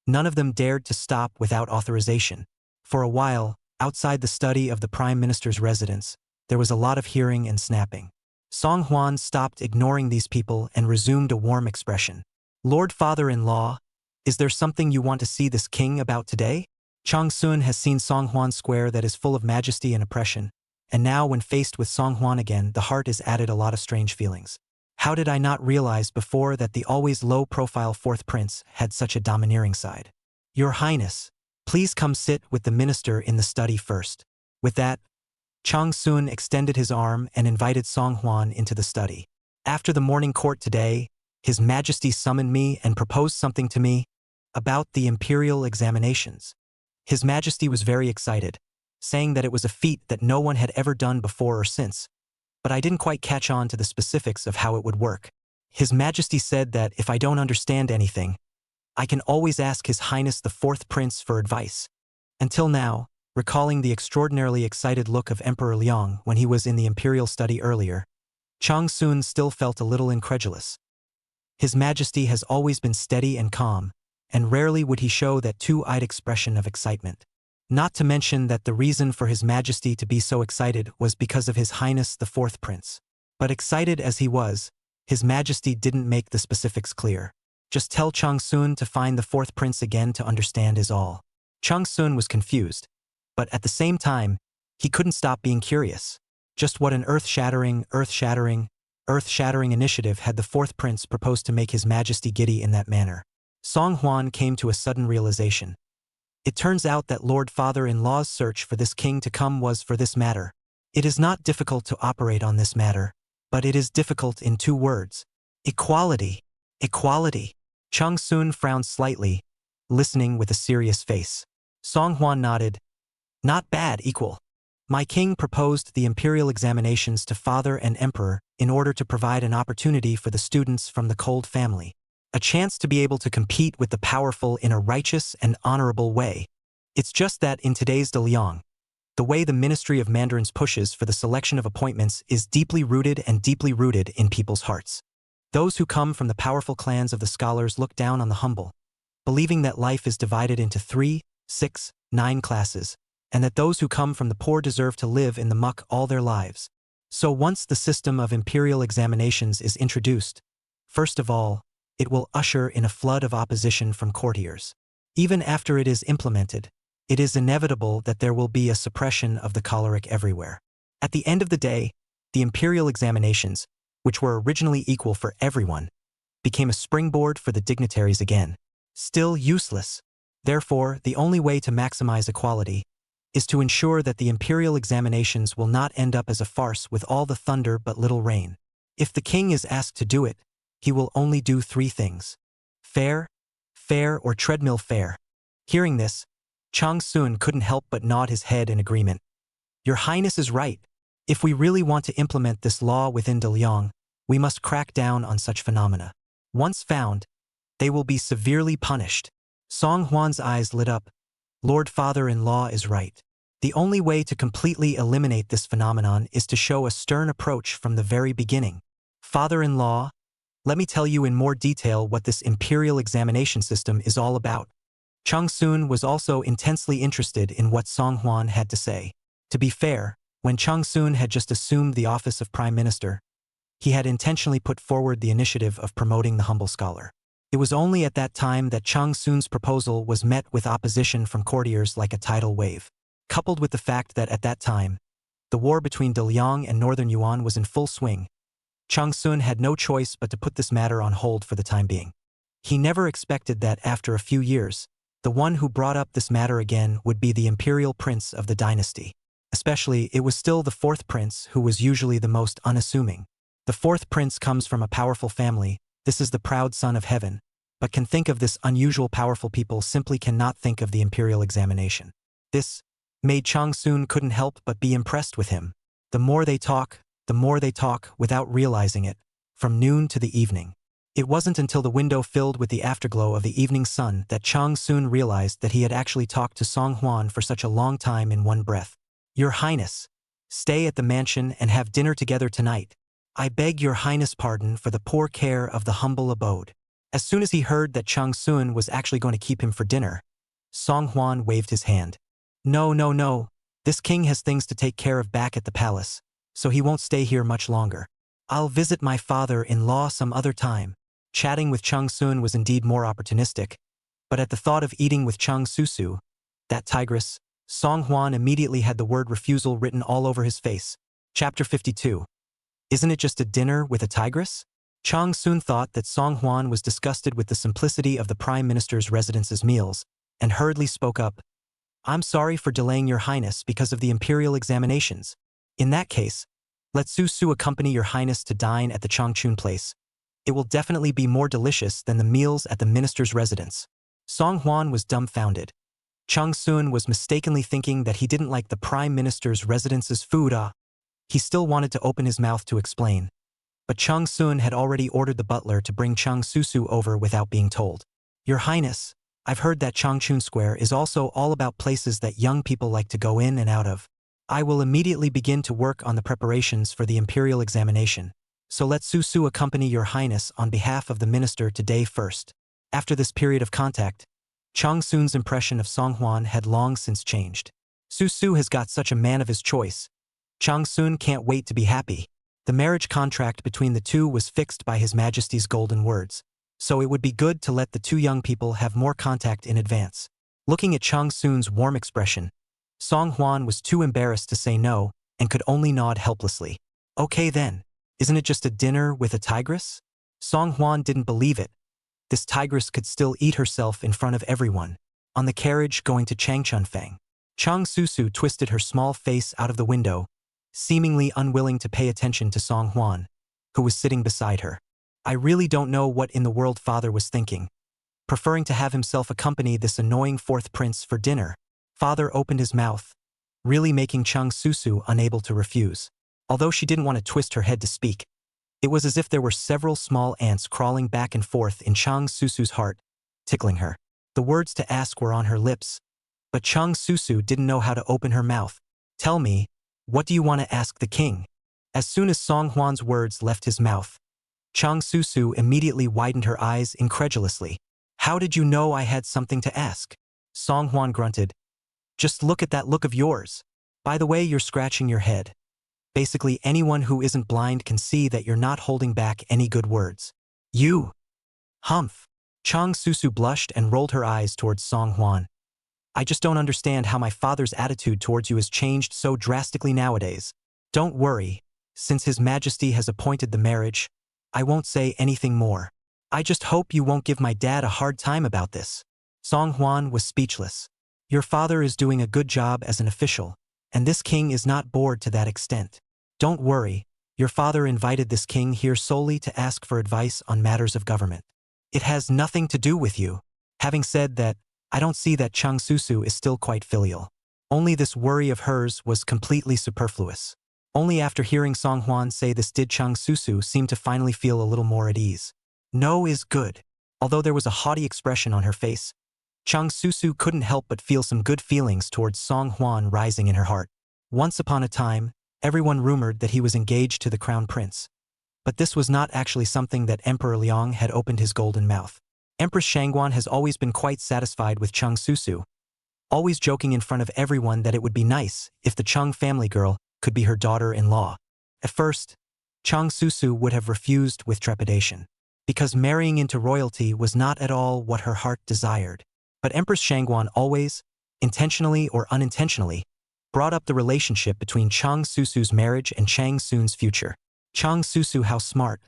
none of them dared to stop without authorization. For a while, outside the study of the Prime Minister's residence, there was a lot of hearing and snapping. Song Huan stopped ignoring these people and resumed a warm expression. Lord Father-in-law, is there something you want to see this king about today? Cheng Susu has seen Song Huan square that is full of majesty and oppression, and now when faced with Song Huan again, the heart is added a lot of strange feelings. How did I not realize before that the always low-profile fourth prince had such a domineering side? Your Highness, please come sit with the minister in the study first. With that, Cheng Susu extended his arm and invited Song Huan into the study. After the morning court today, His Majesty summoned me and proposed something to me about the imperial examinations. His Majesty was very excited, saying that it was a feat that no one had ever done before or since, but I didn't quite catch on to the specifics of how it would work. His Majesty said that if I don't understand anything, I can always ask His Highness the Fourth Prince for advice. Until now, recalling the extraordinarily excited look of Emperor Liang when he was in the imperial study earlier, Cheng Susu still felt a little incredulous. His Majesty has always been steady and calm, and rarely would he show that two-eyed expression of excitement. Not to mention that the reason for His Majesty to be so excited was because of His Highness the Fourth Prince. But excited as he was, His Majesty didn't make the specifics clear. Just tell Cheng Susu to find the Fourth Prince again to understand is all. Cheng Susu was confused, but at the same time, he couldn't stop being curious. Just what an earth-shattering initiative had the Fourth Prince proposed to make His Majesty giddy in that manner. Song Huan came to a sudden realization. It turns out that Lord Father-in-law's search for this king to come was for this matter. It is not difficult to operate on this matter, but it is difficult in 2 words. Equality. Equality. Cheng Susu frowned slightly, listening with a serious face. Song Huan nodded. Not bad, equal. My king proposed the imperial examinations to father and emperor in order to provide an opportunity for the students from the cold family. A chance to be able to compete with the powerful in a righteous and honorable way. It's just that in today's Liang, the way the Ministry of Mandarins pushes for the selection of appointments is deeply rooted in people's hearts. Those who come from the powerful clans of the scholars look down on the humble, believing that life is divided into 3, 6, 9 classes, and that those who come from the poor deserve to live in the muck all their lives. So once the system of imperial examinations is introduced, first of all, it will usher in a flood of opposition from courtiers. Even after it is implemented, it is inevitable that there will be a suppression of the choleric everywhere. At the end of the day, the imperial examinations, which were originally equal for everyone, became a springboard for the dignitaries again. Still useless. Therefore, the only way to maximize equality is to ensure that the imperial examinations will not end up as a farce with all the thunder but little rain. If the king is asked to do it, he will only do 3 things. Fair, fair, or treadmill fair. Hearing this, Cheng Susu couldn't help but nod his head in agreement. Your Highness is right. If we really want to implement this law within Daliang, we must crack down on such phenomena. Once found, they will be severely punished. Song Huan's eyes lit up. Lord Father-in-law is right. The only way to completely eliminate this phenomenon is to show a stern approach from the very beginning. Father-in-law, let me tell you in more detail what this imperial examination system is all about. Cheng Susu was also intensely interested in what Song Huan had to say. To be fair, when Cheng Susu had just assumed the office of Prime Minister, he had intentionally put forward the initiative of promoting the humble scholar. It was only at that time that Cheng Susu's proposal was met with opposition from courtiers like a tidal wave. Coupled with the fact that at that time, the war between Daliang and Northern Yuan was in full swing, Cheng Susu had no choice but to put this matter on hold for the time being. He never expected that after a few years, the one who brought up this matter again would be the imperial prince of the dynasty. Especially, it was still the 4th prince who was usually the most unassuming. The 4th prince comes from a powerful family. This is the proud son of heaven, but can think of this unusual powerful people simply cannot think of the imperial examination. This made Cheng Susu couldn't help but be impressed with him. The more they talk without realizing it, from noon to the evening. It wasn't until the window filled with the afterglow of the evening sun that Cheng Susu realized that he had actually talked to Song Huan for such a long time in one breath. Your Highness, stay at the mansion and have dinner together tonight. I beg your Highness pardon for the poor care of the humble abode. As soon as he heard that Cheng Susu was actually going to keep him for dinner, Song Huan waved his hand. No. This king has things to take care of back at the palace, so he won't stay here much longer. I'll visit my father-in-law some other time. Chatting with Cheng Susu was indeed more opportunistic, but at the thought of eating with Cheng Susu, that tigress, Song Huan immediately had the word refusal written all over his face. Chapter 52. Isn't it just a dinner with a tigress? Cheng Susu thought that Song Huan was disgusted with the simplicity of the Prime Minister's residence's meals, and hurriedly spoke up. I'm sorry for delaying your Highness because of the imperial examinations. In that case, let Susu accompany your Highness to dine at the Changchun place. It will definitely be more delicious than the meals at the minister's residence. Song Huan was dumbfounded. Cheng Susu was mistakenly thinking that he didn't like the Prime Minister's residence's food. He still wanted to open his mouth to explain, but Cheng Susu had already ordered the butler to bring Cheng Susu over without being told. Your Highness, I've heard that Changchun Square is also all about places that young people like to go in and out of. I will immediately begin to work on the preparations for the imperial examination, so let Susu accompany your Highness on behalf of the minister today first. After this period of contact, Cheng Susu's impression of Song Huan had long since changed. Susu has got such a man of his choice. Cheng Susu can't wait to be happy. The marriage contract between the two was fixed by His Majesty's golden words, so it would be good to let the two young people have more contact in advance. Looking at Cheng Susu's warm expression, Song Huan was too embarrassed to say no and could only nod helplessly. Okay then, isn't it just a dinner with a tigress? Song Huan didn't believe it. This tigress could still eat herself in front of everyone. On the carriage going to Changchunfang, Cheng Susu twisted her small face out of the window, seemingly unwilling to pay attention to Song Huan, who was sitting beside her. I really don't know what in the world father was thinking, preferring to have himself accompany this annoying 4th prince for dinner. Father opened his mouth, really making Cheng Susu unable to refuse. Although she didn't want to twist her head to speak, it was as if there were several small ants crawling back and forth in Cheng Susu's heart, tickling her. The words to ask were on her lips, but Cheng Susu didn't know how to open her mouth. Tell me, what do you want to ask the king? As soon as Song Huan's words left his mouth, Cheng Susu immediately widened her eyes incredulously. How did you know I had something to ask? Song Huan grunted. Just look at that look of yours. By the way, you're scratching your head. Basically, anyone who isn't blind can see that you're not holding back any good words. You. Humph. Cheng Susu blushed and rolled her eyes towards Song Huan. I just don't understand how my father's attitude towards you has changed so drastically nowadays. Don't worry, since His Majesty has appointed the marriage, I won't say anything more. I just hope you won't give my dad a hard time about this. Song Huan was speechless. Your father is doing a good job as an official, and this king is not bored to that extent. Don't worry, your father invited this king here solely to ask for advice on matters of government. It has nothing to do with you. Having said that, I don't see that Cheng Susu is still quite filial. Only this worry of hers was completely superfluous. Only after hearing Song Hwan say this did Cheng Susu seem to finally feel a little more at ease. No is good. Although there was a haughty expression on her face, Cheng Susu couldn't help but feel some good feelings towards Song Hwan rising in her heart. Once upon a time, everyone rumored that he was engaged to the crown prince. But this was not actually something that Emperor Liang had opened his golden mouth. Empress Shangguan has always been quite satisfied with Cheng Susu, always joking in front of everyone that it would be nice if the Cheng family girl could be her daughter-in-law. At first, Cheng Susu would have refused with trepidation, because marrying into royalty was not at all what her heart desired. But Empress Shangguan always, intentionally or unintentionally, brought up the relationship between Cheng Susu's marriage and Chang Sun's future. Cheng Susu, how smart,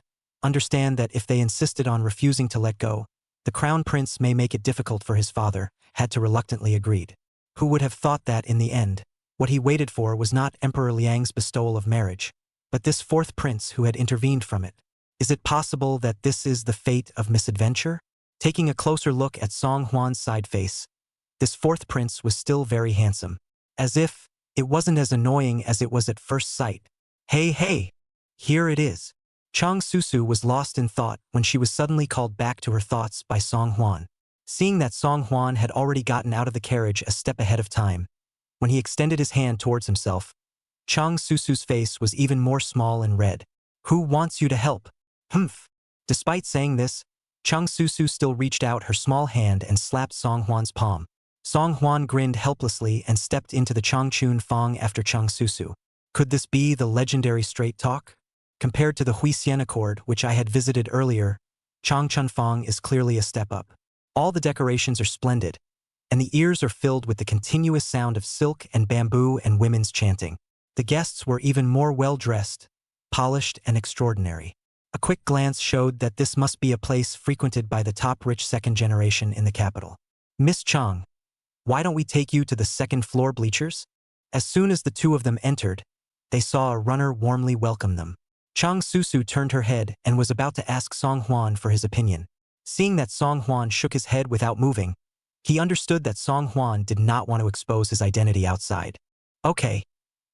understand that if they insisted on refusing to let go, the crown prince may make it difficult for his father, had to reluctantly agreed. Who would have thought that in the end, what he waited for was not Emperor Liang's bestowal of marriage, but this fourth prince who had intervened from it? Is it possible that this is the fate of misadventure? Taking a closer look at Song Hwan's side face, this fourth prince was still very handsome, as if it wasn't as annoying as it was at first sight. Hey, here it is. Cheng Susu was lost in thought when she was suddenly called back to her thoughts by Song Hwan. Seeing that Song Hwan had already gotten out of the carriage a step ahead of time, when he extended his hand towards himself, Cheng Susu's face was even more small and red. Who wants you to help? Humph. Despite saying this, Cheng Susu still reached out her small hand and slapped Song Hwan's palm. Song Hwan grinned helplessly and stepped into the Changchun Fong after Cheng Susu. Could this be the legendary straight talk? Compared to the Huisien Accord, which I had visited earlier, Changchun Fong is clearly a step up. All the decorations are splendid, and the ears are filled with the continuous sound of silk and bamboo and women's chanting. The guests were even more well-dressed, polished, and extraordinary. A quick glance showed that this must be a place frequented by the top rich second generation in the capital. Miss Chang, why don't we take you to the second floor bleachers? As soon as the two of them entered, they saw a runner warmly welcome them. Cheng Susu turned her head and was about to ask Song Hwan for his opinion. Seeing that Song Hwan shook his head without moving, he understood that Song Hwan did not want to expose his identity outside. Okay,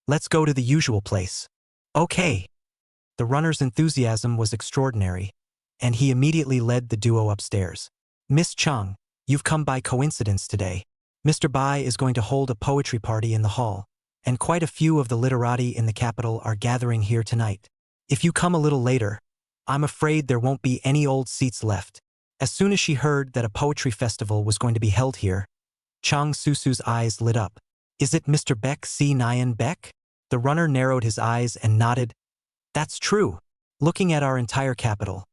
let's go to the usual place. Okay. The runner's enthusiasm was extraordinary, and he immediately led the duo upstairs. Miss Chang, you've come by coincidence today. Mr. Bai is going to hold a poetry party in the hall, and quite a few of the literati in the capital are gathering here tonight. If you come a little later, I'm afraid there won't be any old seats left. As soon as she heard that a poetry festival was going to be held here, Cheng Susu's eyes lit up. Is it Mr. Beck C. Nyan Beck? The runner narrowed his eyes and nodded. That's true. Looking at our entire capital,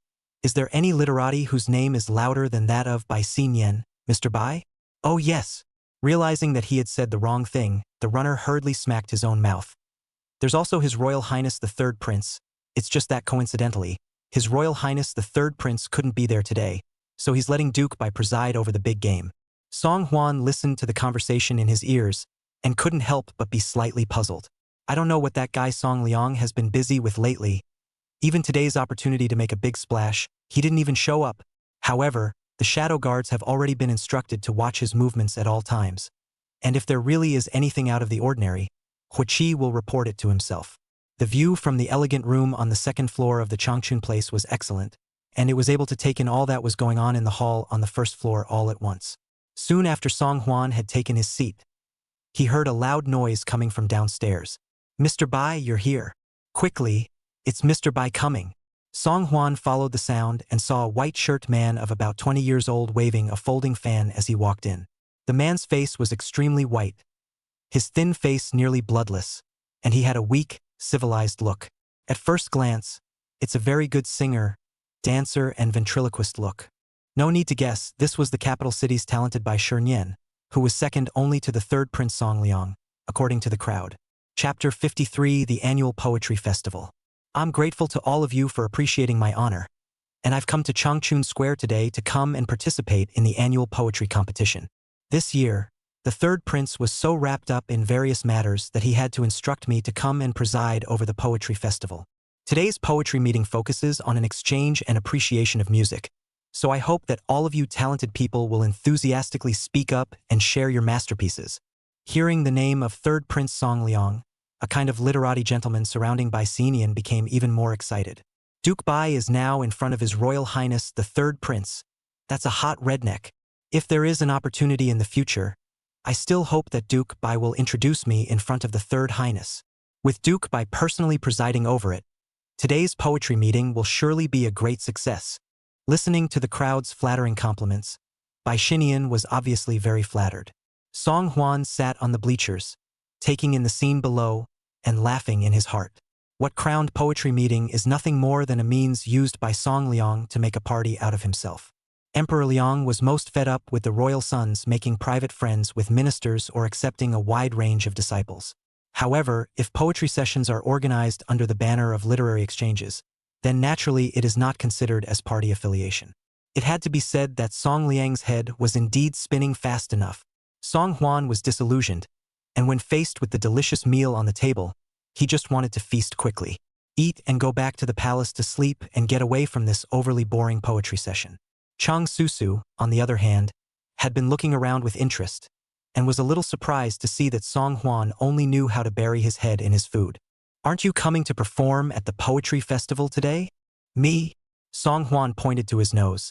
is there any literati whose name is louder than that of Bai Xinyan, Mr. Bai? Oh yes. Realizing that he had said the wrong thing, the runner hurriedly smacked his own mouth. There's also His Royal Highness the Third Prince. It's just that coincidentally, His Royal Highness the Third Prince couldn't be there today, so he's letting Duke Bai preside over the big game. Song Hwan listened to the conversation in his ears and couldn't help but be slightly puzzled. I don't know what that guy Song Liang has been busy with lately. Even today's opportunity to make a big splash, he didn't even show up. However, the shadow guards have already been instructed to watch his movements at all times. And if there really is anything out of the ordinary, Huichi will report it to himself. The view from the elegant room on the second floor of the Changchun place was excellent, and it was able to take in all that was going on in the hall on the first floor all at once. Soon after Song Hwan had taken his seat, he heard a loud noise coming from downstairs. Mr. Bai, you're here. Quickly, it's Mr. Bai coming. Song Hwan followed the sound and saw a white-shirt man of about 20 years old waving a folding fan as he walked in. The man's face was extremely white, his thin face nearly bloodless, and he had a weak, civilized look. At first glance, it's a very good singer, dancer, and ventriloquist look. No need to guess, this was the capital city's talented Bai Shernyan, who was second only to the third Prince Song Liang, according to the crowd. Chapter 53, The Annual Poetry Festival. I'm grateful to all of you for appreciating my honor, and I've come to Changchun Square today to come and participate in the annual poetry competition. This year, The third prince was so wrapped up in various matters that he had to instruct me to come and preside over the poetry festival. Today's poetry meeting focuses on an exchange and appreciation of music, so I hope that all of you talented people will enthusiastically speak up and share your masterpieces. Hearing the name of third Prince Song Liang, a kind of literati gentleman surrounding Bai Xinian, became even more excited. Duke Bai is now in front of His Royal Highness the third prince. That's a hot redneck. If there is an opportunity in the future, I still hope that Duke Bai will introduce me in front of the third highness. With Duke Bai personally presiding over it, today's poetry meeting will surely be a great success. Listening to the crowd's flattering compliments, Bai Xinian was obviously very flattered. Song Huan sat on the bleachers, taking in the scene below and laughing in his heart. What crowned poetry meeting is nothing more than a means used by Song Liang to make a party out of himself. Emperor Liang was most fed up with the royal sons making private friends with ministers or accepting a wide range of disciples. However, if poetry sessions are organized under the banner of literary exchanges, then naturally it is not considered as party affiliation. It had to be said that Song Liang's head was indeed spinning fast enough. Song Huan was disillusioned, and when faced with the delicious meal on the table, he just wanted to feast quickly, eat and go back to the palace to sleep and get away from this overly boring poetry session. Cheng Susu, on the other hand, had been looking around with interest, and was a little surprised to see that Song Huan only knew how to bury his head in his food. "Aren't you coming to perform at the poetry festival today?" "Me?" Song Huan pointed to his nose.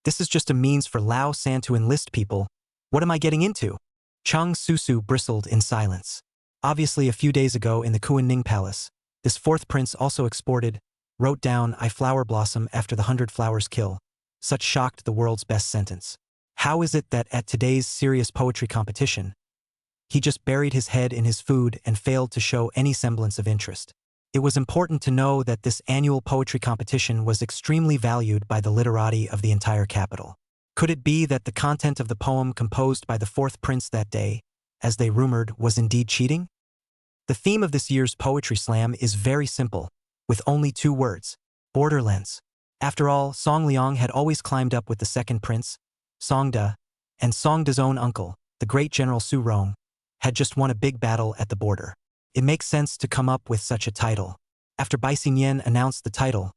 "This is just a means for Lao San to enlist people. What am I getting into?" Cheng Susu bristled in silence. Obviously, a few days ago in the Kuan-Ning Palace, this fourth prince also wrote down "I flower blossom after the 100 flowers kill." Such shocked the world's best sentence. How is it that at today's serious poetry competition, he just buried his head in his food and failed to show any semblance of interest? It was important to know that this annual poetry competition was extremely valued by the literati of the entire capital. Could it be that the content of the poem composed by the fourth prince that day, as they rumored, was indeed cheating? The theme of this year's poetry slam is very simple, with only 2 words: borderlands. After all, Song Liang had always climbed up with the second prince, Song Da, and Song Da's own uncle, the great General Su Rong, had just won a big battle at the border. It makes sense to come up with such a title. After Bai Xinian announced the title,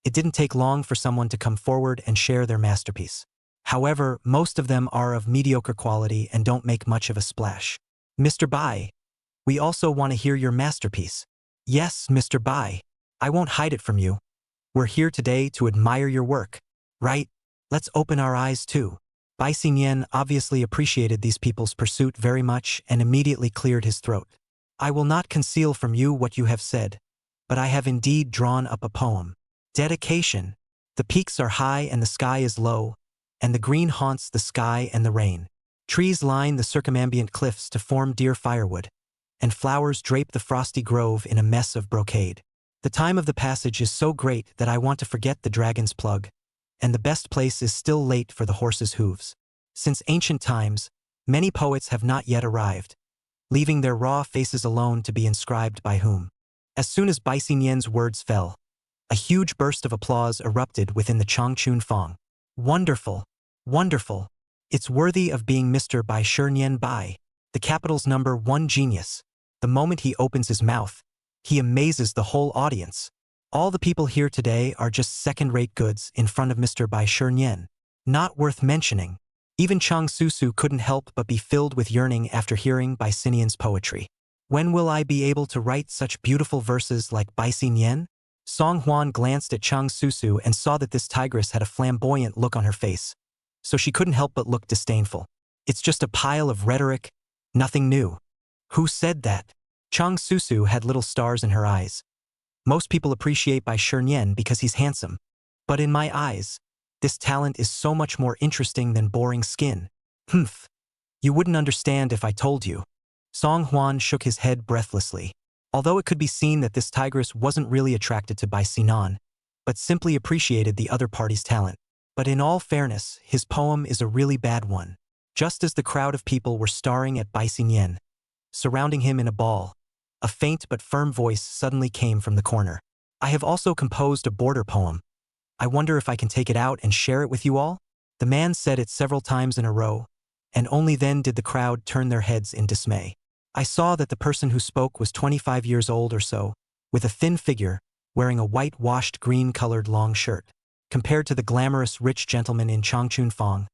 it didn't take long for someone to come forward and share their masterpiece. However, most of them are of mediocre quality and don't make much of a splash. "Mr. Bai, we also want to hear your masterpiece." "Yes, Mr. Bai. I won't hide it from you. We're here today to admire your work, right? Let's open our eyes too." Bai Xinian obviously appreciated these people's pursuit very much and immediately cleared his throat. "I will not conceal from you what you have said, but I have indeed drawn up a poem. Dedication. The peaks are high and the sky is low, and the green haunts the sky and the rain. Trees line the circumambient cliffs to form dear firewood, and flowers drape the frosty grove in a mess of brocade. The time of the passage is so great that I want to forget the dragon's plug, and the best place is still late for the horse's hooves. Since ancient times, many poets have not yet arrived, leaving their raw faces alone to be inscribed by whom." As soon as Bai Xinian's words fell, a huge burst of applause erupted within the Changchun Fong. "Wonderful! Wonderful! It's worthy of being Mr. Bai Shinian Bai, the capital's #1 genius. The moment he opens his mouth, he amazes the whole audience. All the people here today are just second-rate goods in front of Mr. Bai Shinian. Not worth mentioning." Even Cheng Susu couldn't help but be filled with yearning after hearing Bai Xinian's poetry. "When will I be able to write such beautiful verses like Bai Xinian?" Song Huan glanced at Cheng Susu and saw that this tigress had a flamboyant look on her face, so she couldn't help but look disdainful. "It's just a pile of rhetoric, nothing new." "Who said that?" Cheng Susu had little stars in her eyes. "Most people appreciate Bai Shinian because he's handsome, but in my eyes, this talent is so much more interesting than boring skin." "Humph. You wouldn't understand if I told you." Song Huan shook his head breathlessly. Although it could be seen that this tigress wasn't really attracted to Bai Xinian, but simply appreciated the other party's talent. But in all fairness, his poem is a really bad one. Just as the crowd of people were staring at Bai Xinian, surrounding him in a ball, a faint but firm voice suddenly came from the corner. "I have also composed a border poem. I wonder if I can take it out and share it with you all?" The man said it several times in a row, and only then did the crowd turn their heads in dismay. I saw that the person who spoke was 25 years old or so, with a thin figure, wearing a white-washed green-colored long shirt. Compared to the glamorous rich gentleman in Changchun Fong,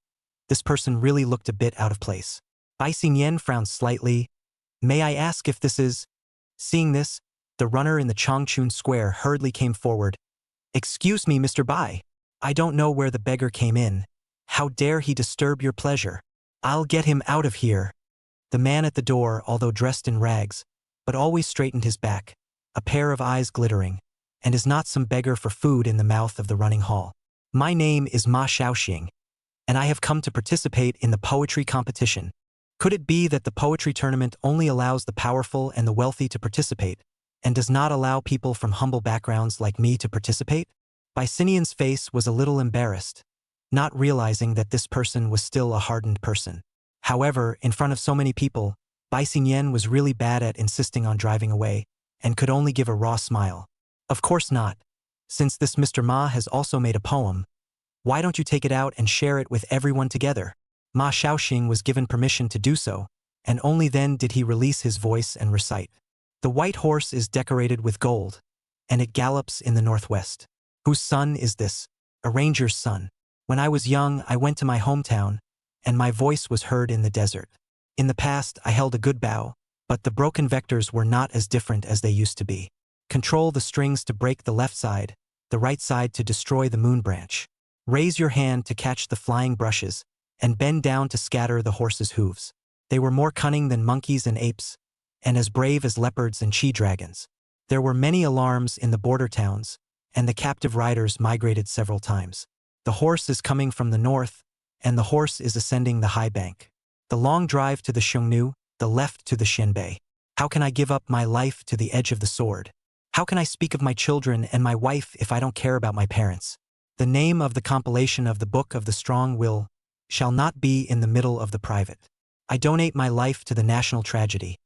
this person really looked a bit out of place. Bai Xinyan frowned slightly. May I ask if this is... Seeing this, the runner in the Changchun square hurriedly came forward. Excuse me, Mr. Bai. I don't know where the beggar came in. How dare he disturb your pleasure? I'll get him out of here. The man at the door, although dressed in rags, but always straightened his back, a pair of eyes glittering, and is not some beggar for food in the mouth of the running hall. My name is Ma Shaoxing, and I have come to participate in the poetry competition. Could it be that the poetry tournament only allows the powerful and the wealthy to participate, and does not allow people from humble backgrounds like me to participate? Bai Xinyan's face was a little embarrassed, not realizing that this person was still a hardened person. However, in front of so many people, Bai Xinyan was really bad at insisting on driving away, and could only give a raw smile. Of course not. Since this Mr. Ma has also made a poem, why don't you take it out and share it with everyone together? Ma Shaoxing was given permission to do so, and only then did he release his voice and recite. The white horse is decorated with gold, and it gallops in the northwest. Whose son is this? A ranger's son. When I was young, I went to my hometown, and my voice was heard in the desert. In the past, I held a good bow, but the broken vectors were not as different as they used to be. Control the strings to break the left side, the right side to destroy the moon branch. Raise your hand to catch the flying brushes, and bend down to scatter the horse's hooves. They were more cunning than monkeys and apes, and as brave as leopards and she-dragons. There were many alarms in the border towns, and the captive riders migrated several times. The horse is coming from the north, and the horse is ascending the high bank. The long drive to the Xiongnu, the left to the Xianbei. How can I give up my life to the edge of the sword? How can I speak of my children and my wife if I don't care about my parents? The name of the compilation of the Book of the Strong Will shall not be in the middle of the private. I donate my life to the national tragedy,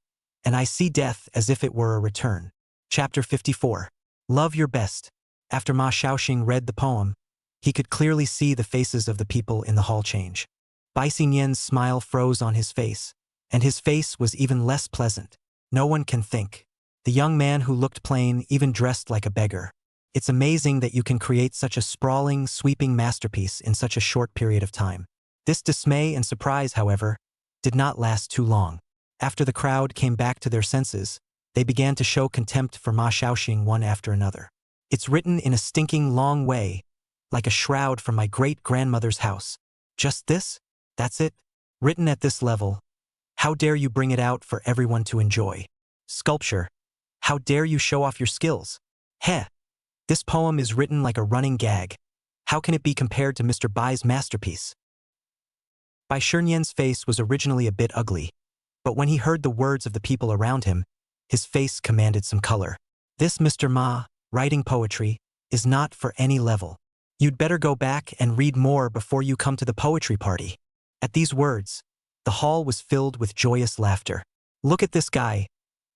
and I see death as if it were a return. Chapter 54. Love Your Best. After Ma Shaoxing read the poem, he could clearly see the faces of the people in the hall change. Bai Xinyan's smile froze on his face, and his face was even less pleasant. No one can think. The young man who looked plain even dressed like a beggar. It's amazing that you can create such a sprawling, sweeping masterpiece in such a short period of time. This dismay and surprise, however, did not last too long. After the crowd came back to their senses, they began to show contempt for Ma Shaoxing one after another. It's written in a stinking long way, like a shroud from my great-grandmother's house. Just this? That's it? Written at this level. How dare you bring it out for everyone to enjoy? Sculpture. How dare you show off your skills? Heh. This poem is written like a running gag. How can it be compared to Mr. Bai's masterpiece? Bai Xinyan's face was originally a bit ugly, but when he heard the words of the people around him, his face commanded some color. This Mr. Ma, writing poetry, is not for any level. You'd better go back and read more before you come to the poetry party. At these words, the hall was filled with joyous laughter. Look at this guy.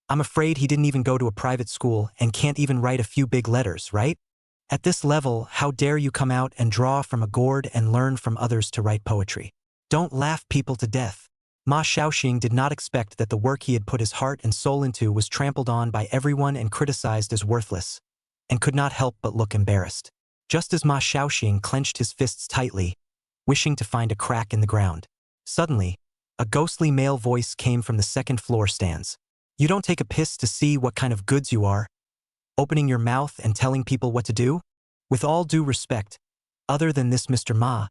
I'm afraid he didn't even go to a private school and can't even write a few big letters, right? At this level, how dare you come out and draw from a gourd and learn from others to write poetry? Don't laugh people to death. Ma Shaoxing did not expect that the work he had put his heart and soul into was trampled on by everyone and criticized as worthless, and could not help but look embarrassed. Just as Ma Shaoxing clenched his fists tightly, wishing to find a crack in the ground, suddenly, a ghostly male voice came from the second-floor stands. You don't take a piss to see what kind of goods you are, opening your mouth and telling people what to do? With all due respect, other than this Mr. Ma,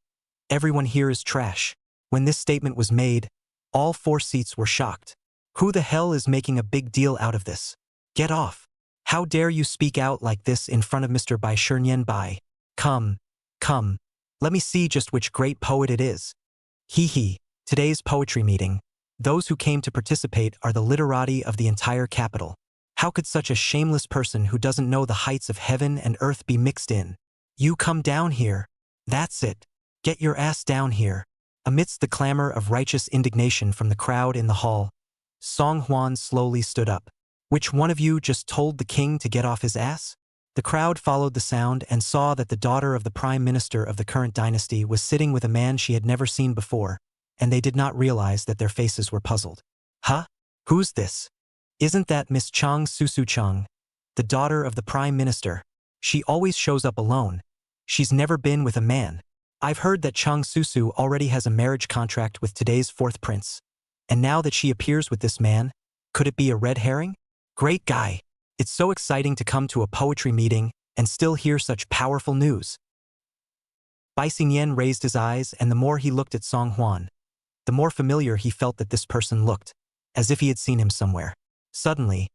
everyone here is trash. When this statement was made, all 4 seats were shocked. Who the hell is making a big deal out of this? Get off. How dare you speak out like this in front of Mr. Bai Xinyan Bai? Come, let me see just which great poet it is. Hee. Today's poetry meeting. Those who came to participate are the literati of the entire capital. How could such a shameless person who doesn't know the heights of heaven and earth be mixed in? You come down here. That's it. Get your ass down here. Amidst the clamor of righteous indignation from the crowd in the hall, Song Huan slowly stood up. Which one of you just told the king to get off his ass? The crowd followed the sound and saw that the daughter of the prime minister of the current dynasty was sitting with a man she had never seen before, and they did not realize that their faces were puzzled. Huh? Who's this? Isn't that Miss Cheng Susu Cheng, the daughter of the Prime Minister? She always shows up alone. She's never been with a man. I've heard that Cheng Susu already has a marriage contract with today's fourth prince. And now that she appears with this man, could it be a red herring? Great guy. It's so exciting to come to a poetry meeting and still hear such powerful news. Bai Xingyan raised his eyes, and the more he looked at Song Huan, the more familiar he felt that this person looked, as if he had seen him somewhere. Suddenly,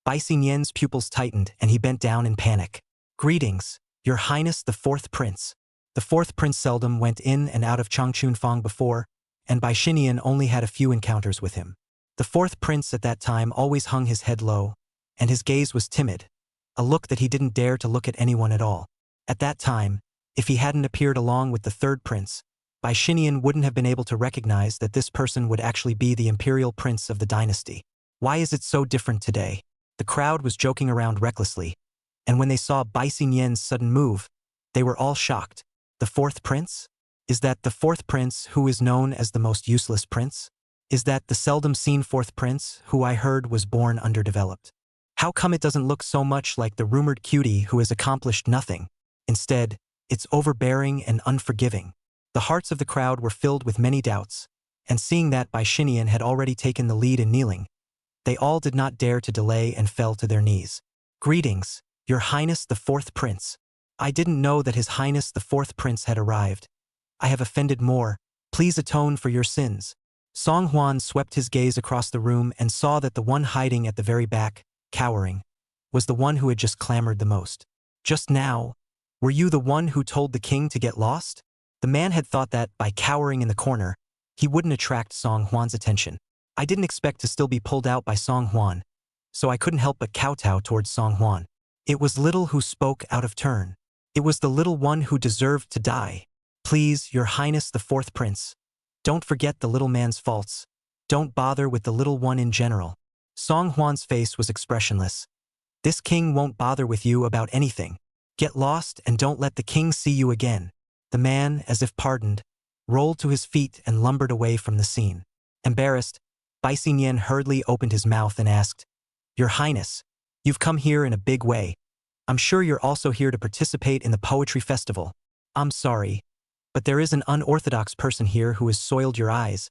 Bai Xingyan's pupils tightened and he bent down in panic. Greetings, Your Highness the Fourth Prince. The fourth prince seldom went in and out of Changchunfang before, and Bai Xingyan only had a few encounters with him. The fourth prince at that time always hung his head low, and his gaze was timid, a look that he didn't dare to look at anyone at all. At that time, if he hadn't appeared along with the third prince, Bai Xingyan wouldn't have been able to recognize that this person would actually be the imperial prince of the dynasty. Why is it so different today? The crowd was joking around recklessly, and when they saw Bai Xingyan's sudden move, they were all shocked. The fourth prince? Is that the fourth prince who is known as the most useless prince? Is that the seldom seen fourth prince who I heard was born underdeveloped? How come it doesn't look so much like the rumored cutie who has accomplished nothing? Instead, it's overbearing and unforgiving. The hearts of the crowd were filled with many doubts, and seeing that Bai Xingyan had already taken the lead in kneeling, they all did not dare to delay and fell to their knees. Greetings, Your Highness the Fourth Prince. I didn't know that His Highness the Fourth Prince had arrived. I have offended more. Please atone for your sins. Song Huan swept his gaze across the room and saw that the one hiding at the very back, cowering, was the one who had just clamored the most. Just now, were you the one who told the king to get lost? The man had thought that, by cowering in the corner, he wouldn't attract Song Huan's attention. I didn't expect to still be pulled out by Song Huan, so I couldn't help but kowtow towards Song Huan. It was little who spoke out of turn. It was the little one who deserved to die. Please, Your Highness the Fourth Prince, don't forget the little man's faults. Don't bother with the little one in general. Song Huan's face was expressionless. This king won't bother with you about anything. Get lost and don't let the king see you again. The man, as if pardoned, rolled to his feet and lumbered away from the scene. Embarrassed, Bai Xingyan hurriedly opened his mouth and asked, Your Highness, you've come here in a big way. I'm sure you're also here to participate in the poetry festival. I'm sorry, but there is an unorthodox person here who has soiled your eyes.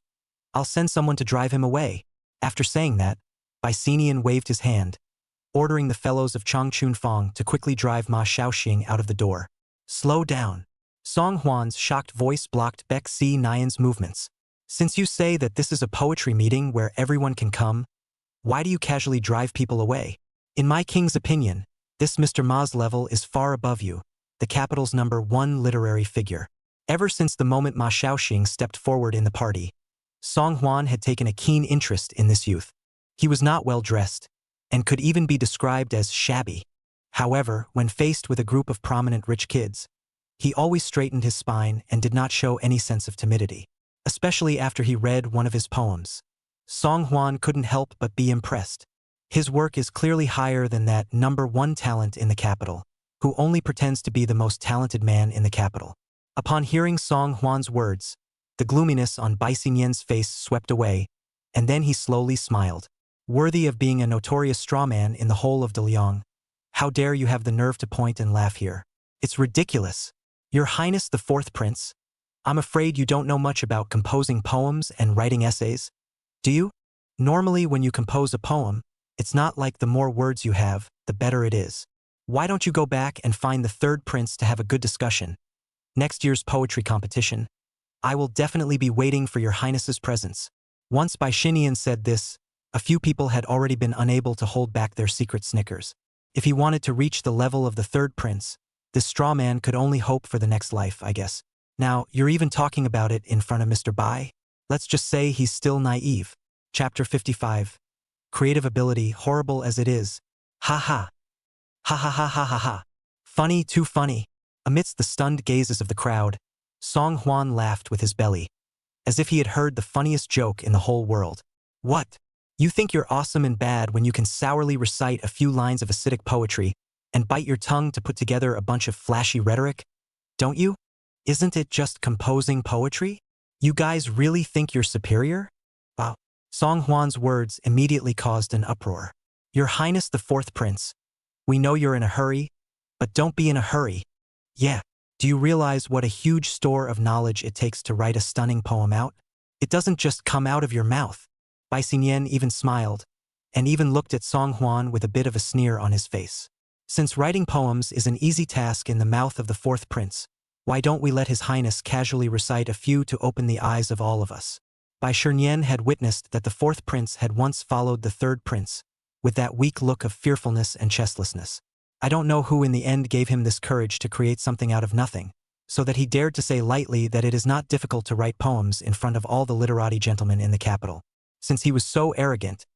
I'll send someone to drive him away. After saying that, Bai Xingyan waved his hand, ordering the fellows of Changchunfang to quickly drive Ma Shaoxing out of the door. Slow down. Song Huan's shocked voice blocked Bai Xingyan's movements. Since you say that this is a poetry meeting where everyone can come, why do you casually drive people away? In my king's opinion, this Mr. Ma's level is far above you, the capital's #1 literary figure. Ever since the moment Ma Shaoxing stepped forward in the party, Song Huan had taken a keen interest in this youth. He was not well dressed, and could even be described as shabby. However, when faced with a group of prominent rich kids, he always straightened his spine and did not show any sense of timidity. Especially after he read one of his poems, Song Huan couldn't help but be impressed. His work is clearly higher than that #1 talent in the capital, who only pretends to be the most talented man in the capital. Upon hearing Song Huan's words, the gloominess on Bai Xingyan's face swept away, and then he slowly smiled. Worthy of being a notorious strawman in the whole of Daliang, how dare you have the nerve to point and laugh here? It's ridiculous. Your Highness the Fourth Prince, I'm afraid you don't know much about composing poems and writing essays. Do you? Normally when you compose a poem, it's not like the more words you have, the better it is. Why don't you go back and find the third prince to have a good discussion? Next year's poetry competition, I will definitely be waiting for Your Highness's presence. Once Bai Xingyan said this, a few people had already been unable to hold back their secret snickers. If he wanted to reach the level of the third prince, this straw man could only hope for the next life, I guess. Now, you're even talking about it in front of Mr. Bai? Let's just say he's still naive. Chapter 55. Creative ability, horrible as it is. Ha ha. Ha ha ha ha ha ha. Funny, too funny. Amidst the stunned gazes of the crowd, Song Huan laughed with his belly, as if he had heard the funniest joke in the whole world. What? You think you're awesome and bad when you can sourly recite a few lines of acidic poetry and bite your tongue to put together a bunch of flashy rhetoric? Don't you? Isn't it just composing poetry? You guys really think you're superior? Wow. Song Huan's words immediately caused an uproar. Your Highness the Fourth Prince, we know you're in a hurry, but don't be in a hurry. Yeah. Do you realize what a huge store of knowledge it takes to write a stunning poem out? It doesn't just come out of your mouth. Bai Xinyan even smiled, and even looked at Song Huan with a bit of a sneer on his face. Since writing poems is an easy task in the mouth of the Fourth Prince, why don't we let His Highness casually recite a few to open the eyes of all of us? Bai Shernyan had witnessed that the Fourth Prince had once followed the Third Prince, with that weak look of fearfulness and chestlessness. I don't know who in the end gave him this courage to create something out of nothing, so that he dared to say lightly that it is not difficult to write poems in front of all the literati gentlemen in the capital. Since he was so arrogant,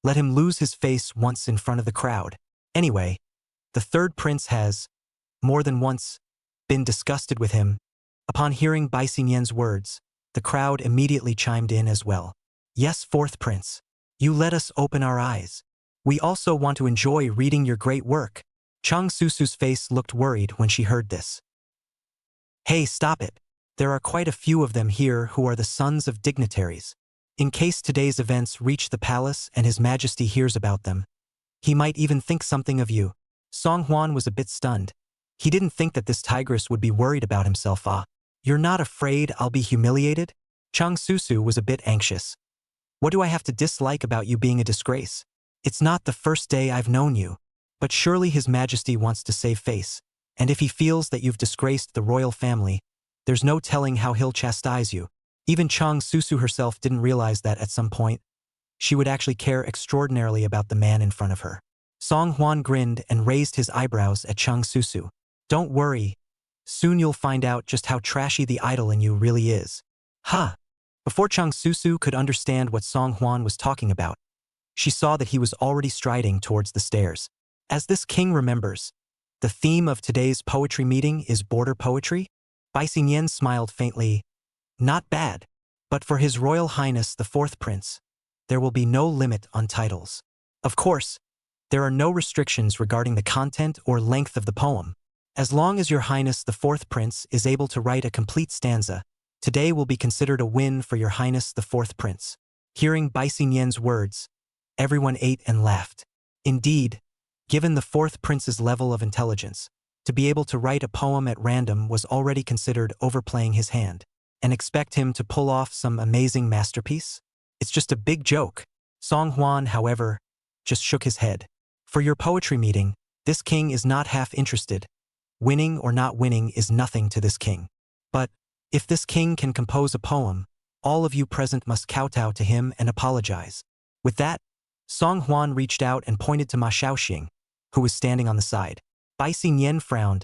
let him lose his face once in front of the crowd. Anyway, the Third Prince has, more than once, been disgusted with him. Upon hearing Bai Xinyan's words, the crowd immediately chimed in as well. Yes, Fourth Prince, you let us open our eyes. We also want to enjoy reading your great work. Cheng Susu's face looked worried when she heard this. Hey, stop it. There are quite a few of them here who are the sons of dignitaries. In case today's events reach the palace and His Majesty hears about them, he might even think something of you. Song Huan was a bit stunned. He didn't think that this tigress would be worried about himself. You're not afraid I'll be humiliated? Cheng Susu was a bit anxious. What do I have to dislike about you being a disgrace? It's not the first day I've known you. But surely His Majesty wants to save face, and if he feels that you've disgraced the royal family, there's no telling how he'll chastise you. Even Cheng Susu herself didn't realize that at some point, she would actually care extraordinarily about the man in front of her. Song Huan grinned and raised his eyebrows at Cheng Susu. Don't worry, soon you'll find out just how trashy the idol in you really is. Ha! Before Cheng Susu could understand what Song Huan was talking about, she saw that he was already striding towards the stairs. As this king remembers, the theme of today's poetry meeting is border poetry. Bai Xinyan smiled faintly. Not bad, but for His Royal Highness the Fourth Prince, there will be no limit on titles. Of course, there are no restrictions regarding the content or length of the poem. As long as Your Highness the Fourth Prince is able to write a complete stanza, today will be considered a win for Your Highness the Fourth Prince. Hearing Bai Xinyan's words, everyone ate and laughed. Indeed, given the Fourth Prince's level of intelligence, to be able to write a poem at random was already considered overplaying his hand. And expect him to pull off some amazing masterpiece? It's just a big joke. Song Huan, however, just shook his head. For your poetry meeting, this king is not half interested. Winning or not winning is nothing to this king. But, if this king can compose a poem, all of you present must kowtow to him and apologize. With that, Song Huan reached out and pointed to Ma Shaoxing, who was standing on the side. Bai Xinyan frowned.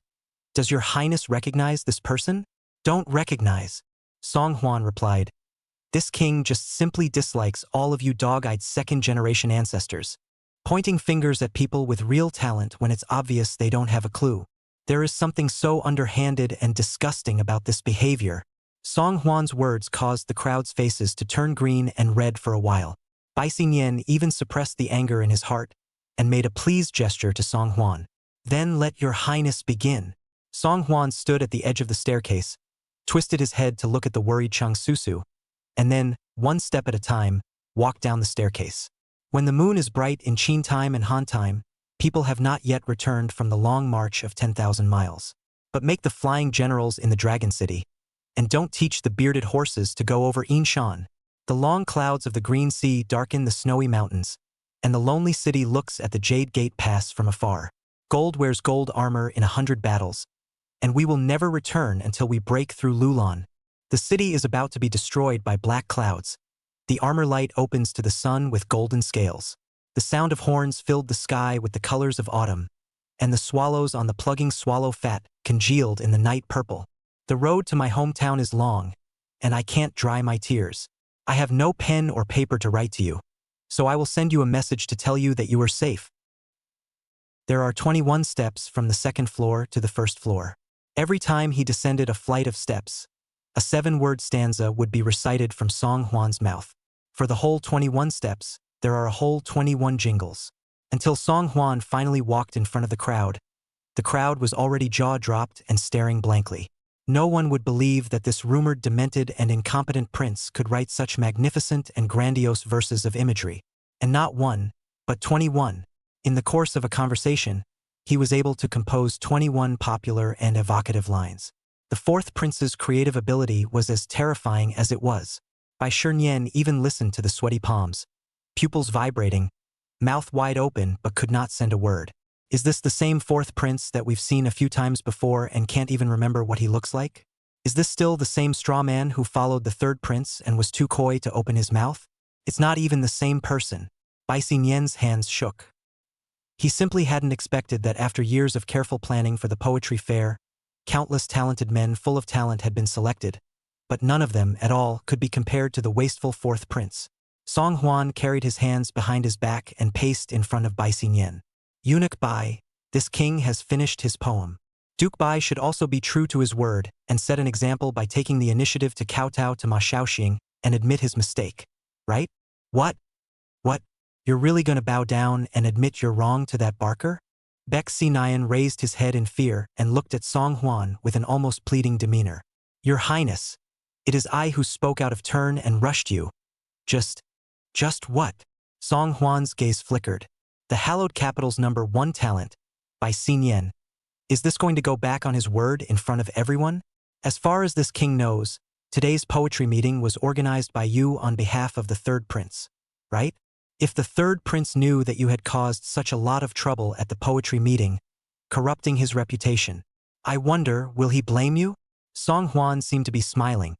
Does Your Highness recognize this person? Don't recognize. Song Huan replied. This king just simply dislikes all of you dog-eyed second-generation ancestors, pointing fingers at people with real talent when it's obvious they don't have a clue. There is something so underhanded and disgusting about this behavior. Song Huan's words caused the crowd's faces to turn green and red for a while. Bai Xinyan even suppressed the anger in his heart and made a pleased gesture to Song Huan. Then let Your Highness begin. Song Huan stood at the edge of the staircase, twisted his head to look at the worried Cheng Susu, and then, one step at a time, walked down the staircase. When the moon is bright in Qin time and Han time, people have not yet returned from the long march of 10,000 miles. But make the flying generals in the Dragon City, and don't teach the bearded horses to go over Yinshan. The long clouds of the green sea darken the snowy mountains, and the lonely city looks at the Jade Gate Pass from afar. Gold wears gold armor in 100 battles, and we will never return until we break through Lulan. The city is about to be destroyed by black clouds. The armor light opens to the sun with golden scales. The sound of horns filled the sky with the colors of autumn, and the swallows on the plugging swallow fat congealed in the night purple. The road to my hometown is long, and I can't dry my tears. I have no pen or paper to write to you, so I will send you a message to tell you that you are safe. There are 21 steps from the second floor to the first floor. Every time he descended a flight of steps, a 7-word stanza would be recited from Song Huan's mouth. For the whole 21 steps, there are a whole 21 jingles. Until Song Huan finally walked in front of the crowd was already jaw-dropped and staring blankly. No one would believe that this rumored demented and incompetent prince could write such magnificent and grandiose verses of imagery. And not one, but 21. In the course of a conversation, he was able to compose 21 popular and evocative lines. The fourth prince's creative ability was as terrifying as it was. Bai Shinian even listened to the sweaty palms, pupils vibrating, mouth wide open but could not send a word. Is this the same fourth prince that we've seen a few times before and can't even remember what he looks like? Is this still the same straw man who followed the third prince and was too coy to open his mouth? It's not even the same person. Bai Xinyan's hands shook. He simply hadn't expected that after years of careful planning for the poetry fair, countless talented men full of talent had been selected, but none of them at all could be compared to the wasteful fourth prince. Song Huan carried his hands behind his back and paced in front of Bai Xinyan. Eunuch Bai, this king has finished his poem. Duke Bai should also be true to his word and set an example by taking the initiative to kowtow to Ma Shaoxing and admit his mistake. Right? What? What? You're really gonna bow down and admit you're wrong to that barker? Baek Xinian raised his head in fear and looked at Song Huan with an almost pleading demeanor. Your Highness, it is I who spoke out of turn and rushed you. Just what? Song Huan's gaze flickered. The hallowed capital's #1 talent, Bai Xinyan. Is this going to go back on his word in front of everyone? As far as this king knows, today's poetry meeting was organized by you on behalf of the third prince, right? If the third prince knew that you had caused such a lot of trouble at the poetry meeting, corrupting his reputation, I wonder, will he blame you? Song Huan seemed to be smiling,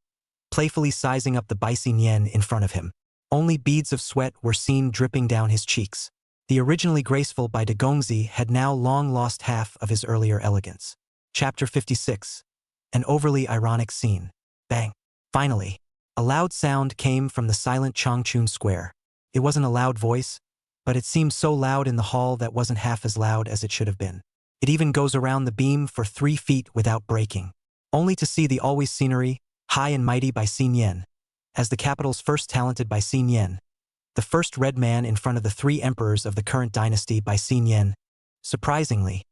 playfully sizing up the Bai Xinyan in front of him. Only beads of sweat were seen dripping down his cheeks. The originally graceful Bai Degongzi had now long lost half of his earlier elegance. Chapter 56. An overly ironic scene. Bang. Finally, a loud sound came from the silent Changchun Square. It wasn't a loud voice, but it seemed so loud in the hall that wasn't half as loud as it should have been. It even goes around the beam for 3 feet without breaking. Only to see the always scenery, high and mighty Bai Xinyan. As the capital's first talented Bai Xinyan, the first red man in front of the 3 emperors of the current dynasty Bai Xinyan. Surprisingly,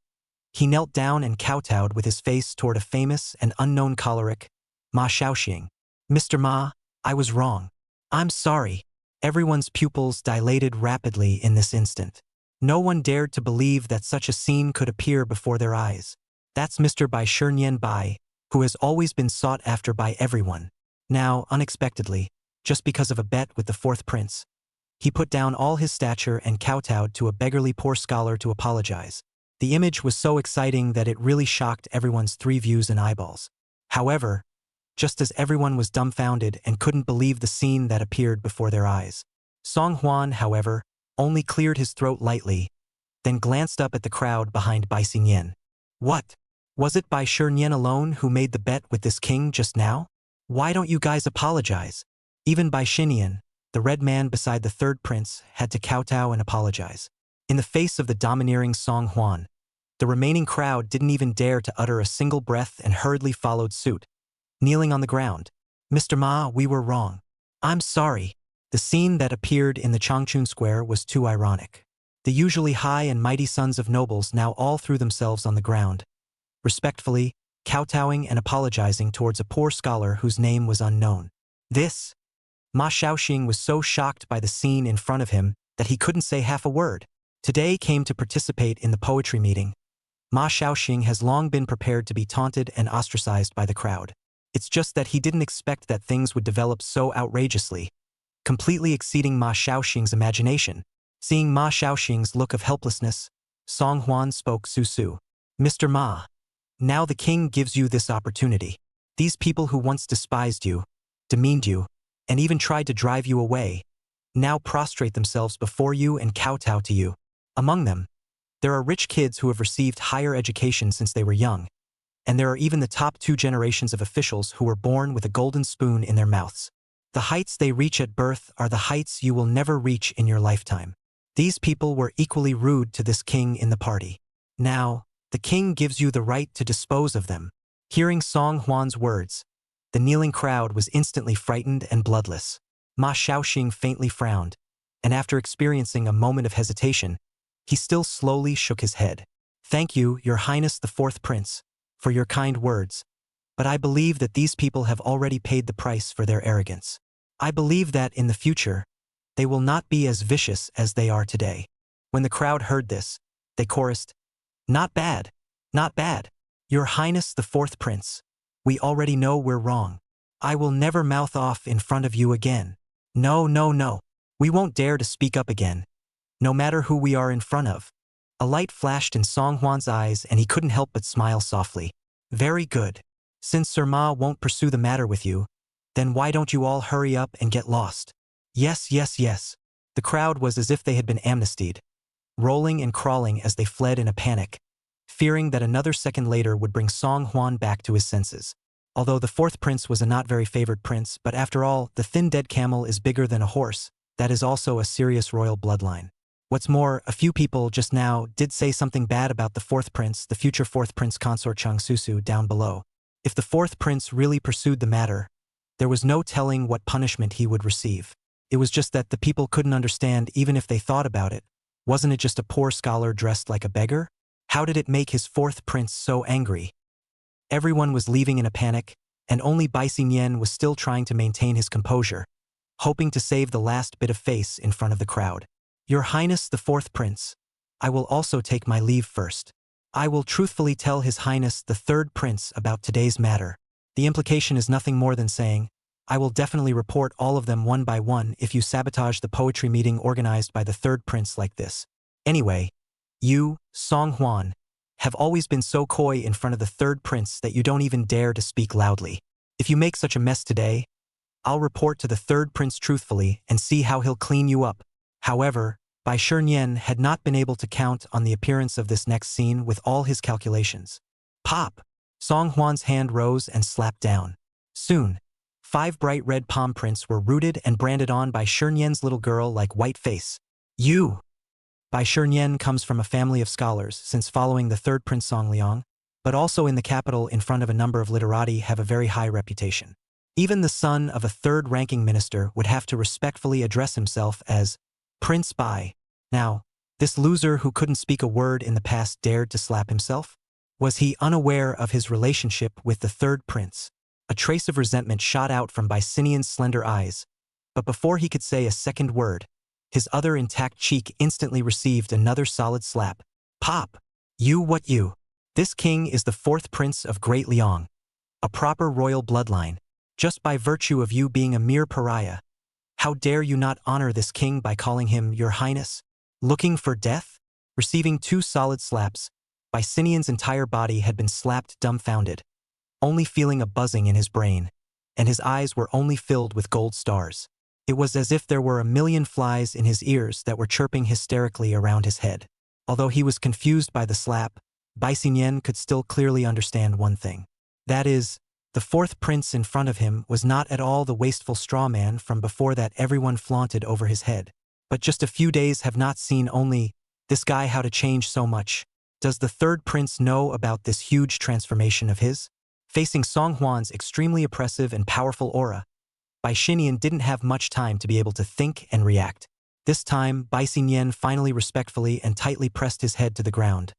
he knelt down and kowtowed with his face toward a famous and unknown choleric, Ma Shaoxing. Mr. Ma, I was wrong. I'm sorry. Everyone's pupils dilated rapidly in this instant. No one dared to believe that such a scene could appear before their eyes. That's Mr. Bai Shinian Bai, who has always been sought after by everyone. Now, unexpectedly, just because of a bet with the fourth prince, he put down all his stature and kowtowed to a beggarly poor scholar to apologize. The image was so exciting that it really shocked everyone's 3 views and eyeballs. However, just as everyone was dumbfounded and couldn't believe the scene that appeared before their eyes, Song Huan, however, only cleared his throat lightly, then glanced up at the crowd behind Bai Xinyan. What? Was it Bai Shinian alone who made the bet with this king just now? Why don't you guys apologize? Even Bai Xinian, the red man beside the third prince, had to kowtow and apologize. In the face of the domineering Song Huan, the remaining crowd didn't even dare to utter a single breath and hurriedly followed suit, kneeling on the ground. Mr. Ma, we were wrong. I'm sorry. The scene that appeared in the Changchun Square was too ironic. The usually high and mighty sons of nobles now all threw themselves on the ground, respectfully, kowtowing and apologizing towards a poor scholar whose name was unknown. This? Ma Shaoxing was so shocked by the scene in front of him that he couldn't say half a word. Today came to participate in the poetry meeting. Ma Shaoxing has long been prepared to be taunted and ostracized by the crowd. It's just that he didn't expect that things would develop so outrageously, completely exceeding Ma Shaoxing's imagination. Seeing Ma Shaoxing's look of helplessness, Song Huan spoke Susu. Mr. Ma, now the king gives you this opportunity. These people who once despised you, demeaned you, and even tried to drive you away, now prostrate themselves before you and kowtow to you. Among them, there are rich kids who have received higher education since they were young, and there are even the top 2 generations of officials who were born with a golden spoon in their mouths. The heights they reach at birth are the heights you will never reach in your lifetime. These people were equally rude to this king in the party. Now, the king gives you the right to dispose of them. Hearing Song Huan's words, the kneeling crowd was instantly frightened and bloodless. Ma Shaoxing faintly frowned, and after experiencing a moment of hesitation, he still slowly shook his head. Thank you, Your Highness the Fourth Prince, for your kind words. But I believe that these people have already paid the price for their arrogance. I believe that in the future, they will not be as vicious as they are today. When the crowd heard this, they chorused, "Not bad, not bad. Your Highness the Fourth Prince. We already know we're wrong. I will never mouth off in front of you again. No, no, no. We won't dare to speak up again, no matter who we are in front of." A light flashed in Song Hwan's eyes and he couldn't help but smile softly. "Very good. Since Sir Ma won't pursue the matter with you, then why don't you all hurry up and get lost?" "Yes, yes, yes." The crowd was as if they had been amnestied, rolling and crawling as they fled in a panic, fearing that another second later would bring Song Hwan back to his senses. Although the fourth prince was a not very favored prince, but after all, the thin dead camel is bigger than a horse. That is also a serious royal bloodline. What's more, a few people just now did say something bad about the fourth prince, the future fourth prince consort Cheng Susu, down below. If the fourth prince really pursued the matter, there was no telling what punishment he would receive. It was just that the people couldn't understand even if they thought about it. Wasn't it just a poor scholar dressed like a beggar? How did it make his fourth prince so angry? Everyone was leaving in a panic, and only Bai Xinyan was still trying to maintain his composure, hoping to save the last bit of face in front of the crowd. "Your Highness the Fourth Prince, I will also take my leave first. I will truthfully tell His Highness the Third Prince about today's matter." The implication is nothing more than saying, "I will definitely report all of them one by one if you sabotage the poetry meeting organized by the Third Prince like this. Anyway, you, Song Hwan, have always been so coy in front of the Third Prince that you don't even dare to speak loudly. If you make such a mess today, I'll report to the Third Prince truthfully and see how he'll clean you up." However, Bai Shernyen had not been able to count on the appearance of this next scene with all his calculations. Pop! Song Hwan's hand rose and slapped down. Soon, 5 bright red palm prints were rooted and branded on Bai Shernyen's little girl like white face. "You!" Bai Shernyen comes from a family of scholars since following the third Prince Song Liang, but also in the capital in front of a number of literati have a very high reputation. Even the son of a third-ranking minister would have to respectfully address himself as Prince Bai. Now, this loser who couldn't speak a word in the past dared to slap himself? Was he unaware of his relationship with the third prince? A trace of resentment shot out from Bai Xinyan's slender eyes, but before he could say a second word, his other intact cheek instantly received another solid slap. Pop! You what you? This king is the fourth prince of Great Liang, a proper royal bloodline, just by virtue of you being a mere pariah. How dare you not honor this king by calling him Your Highness? Looking for death? Receiving 2 solid slaps, Bai Xinyan's entire body had been slapped dumbfounded, only feeling a buzzing in his brain, and his eyes were only filled with gold stars. It was as if there were a million flies in his ears that were chirping hysterically around his head. Although he was confused by the slap, Bai Xinyan could still clearly understand one thing. That is, the fourth prince in front of him was not at all the wasteful straw man from before that everyone flaunted over his head. But just a few days have not seen only this guy how to change so much. Does the third prince know about this huge transformation of his? Facing Song Hwan's extremely oppressive and powerful aura, Bai Xinyan didn't have much time to be able to think and react. This time, Bai Xinyan finally respectfully and tightly pressed his head to the ground,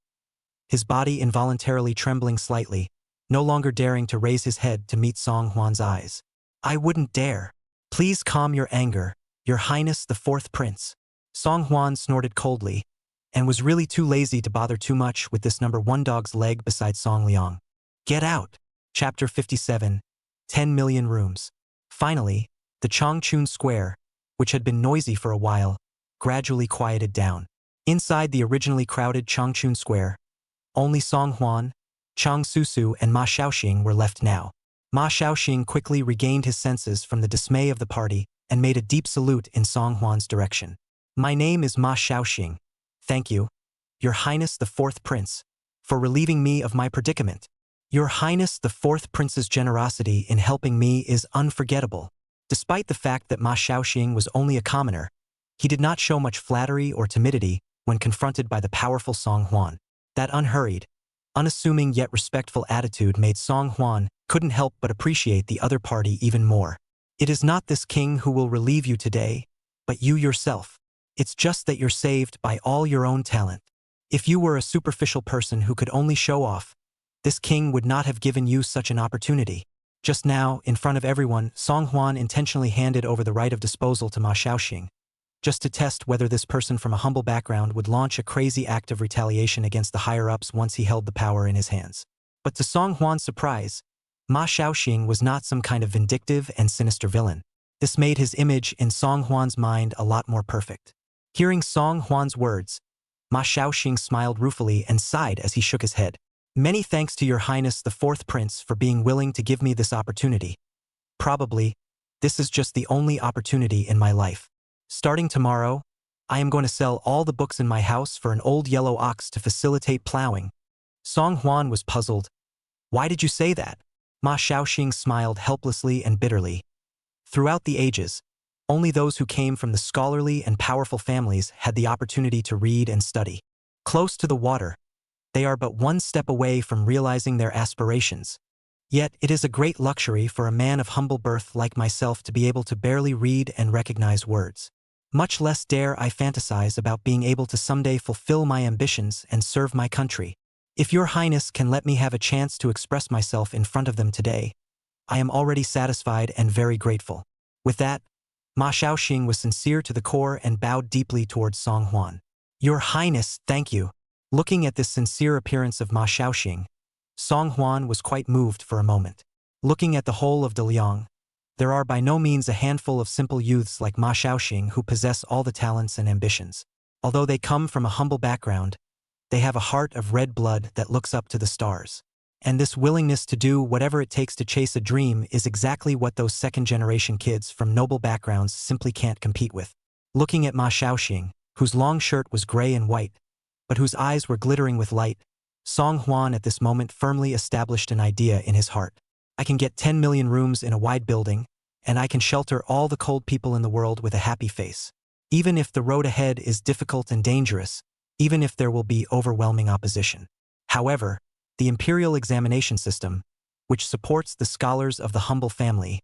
his body involuntarily trembling slightly, no longer daring to raise his head to meet Song Hwan's eyes. "I wouldn't dare. Please calm your anger, Your Highness the Fourth Prince." Song Hwan snorted coldly, and was really too lazy to bother too much with this number 1 dog's leg beside Song Liang. Get out! Chapter 57, 10 Million Rooms. Finally, the Changchun Square, which had been noisy for a while, gradually quieted down. Inside the originally crowded Changchun Square, only Song Hwan, Cheng Susu and Ma Shaoxing were left now. Ma Shaoxing quickly regained his senses from the dismay of the party and made a deep salute in Song Hwan's direction. "My name is Ma Shaoxing. Thank you, Your Highness the Fourth Prince, for relieving me of my predicament. Your Highness the Fourth Prince's generosity in helping me is unforgettable." Despite the fact that Ma Shaoxing was only a commoner, he did not show much flattery or timidity when confronted by the powerful Song Hwan. That unhurried, unassuming yet respectful attitude made Song Hwan couldn't help but appreciate the other party even more. "It is not this king who will relieve you today, but you yourself. It's just that you're saved by all your own talent. If you were a superficial person who could only show off, this king would not have given you such an opportunity. Just now, in front of everyone, Song Huan intentionally handed over the right of disposal to Ma Xiaoxing, just to test whether this person from a humble background would launch a crazy act of retaliation against the higher-ups once he held the power in his hands. But to Song Huan's surprise, Ma Xiaoxing was not some kind of vindictive and sinister villain. This made his image in Song Huan's mind a lot more perfect. Hearing Song Huan's words, Ma Xiaoxing smiled ruefully and sighed as he shook his head. Many thanks to Your Highness the Fourth Prince for being willing to give me this opportunity. Probably, this is just the only opportunity in my life. Starting tomorrow, I am going to sell all the books in my house for an old yellow ox to facilitate plowing. Song Huan was puzzled. Why did you say that? Ma Xiaoxing smiled helplessly and bitterly. Throughout the ages, only those who came from the scholarly and powerful families had the opportunity to read and study. Close to the water, they are but one step away from realizing their aspirations. Yet it is a great luxury for a man of humble birth like myself to be able to barely read and recognize words. Much less dare I fantasize about being able to someday fulfill my ambitions and serve my country. If Your Highness can let me have a chance to express myself in front of them today, I am already satisfied and very grateful. With that, Ma Xiaoxing was sincere to the core and bowed deeply towards Song Huan. Your Highness, thank you. Looking at this sincere appearance of Ma Xiaoxing, Song Huan was quite moved for a moment. Looking at the whole of Daliang, there are by no means a handful of simple youths like Ma Xiaoxing who possess all the talents and ambitions. Although they come from a humble background, they have a heart of red blood that looks up to the stars. And this willingness to do whatever it takes to chase a dream is exactly what those second-generation kids from noble backgrounds simply can't compete with. Looking at Ma Xiaoxing, whose long shirt was gray and white, but whose eyes were glittering with light, Song Huan at this moment firmly established an idea in his heart. I can get 10 million rooms in a wide building, and I can shelter all the cold people in the world with a happy face. Even if the road ahead is difficult and dangerous, even if there will be overwhelming opposition. However, the imperial examination system, which supports the scholars of the humble family,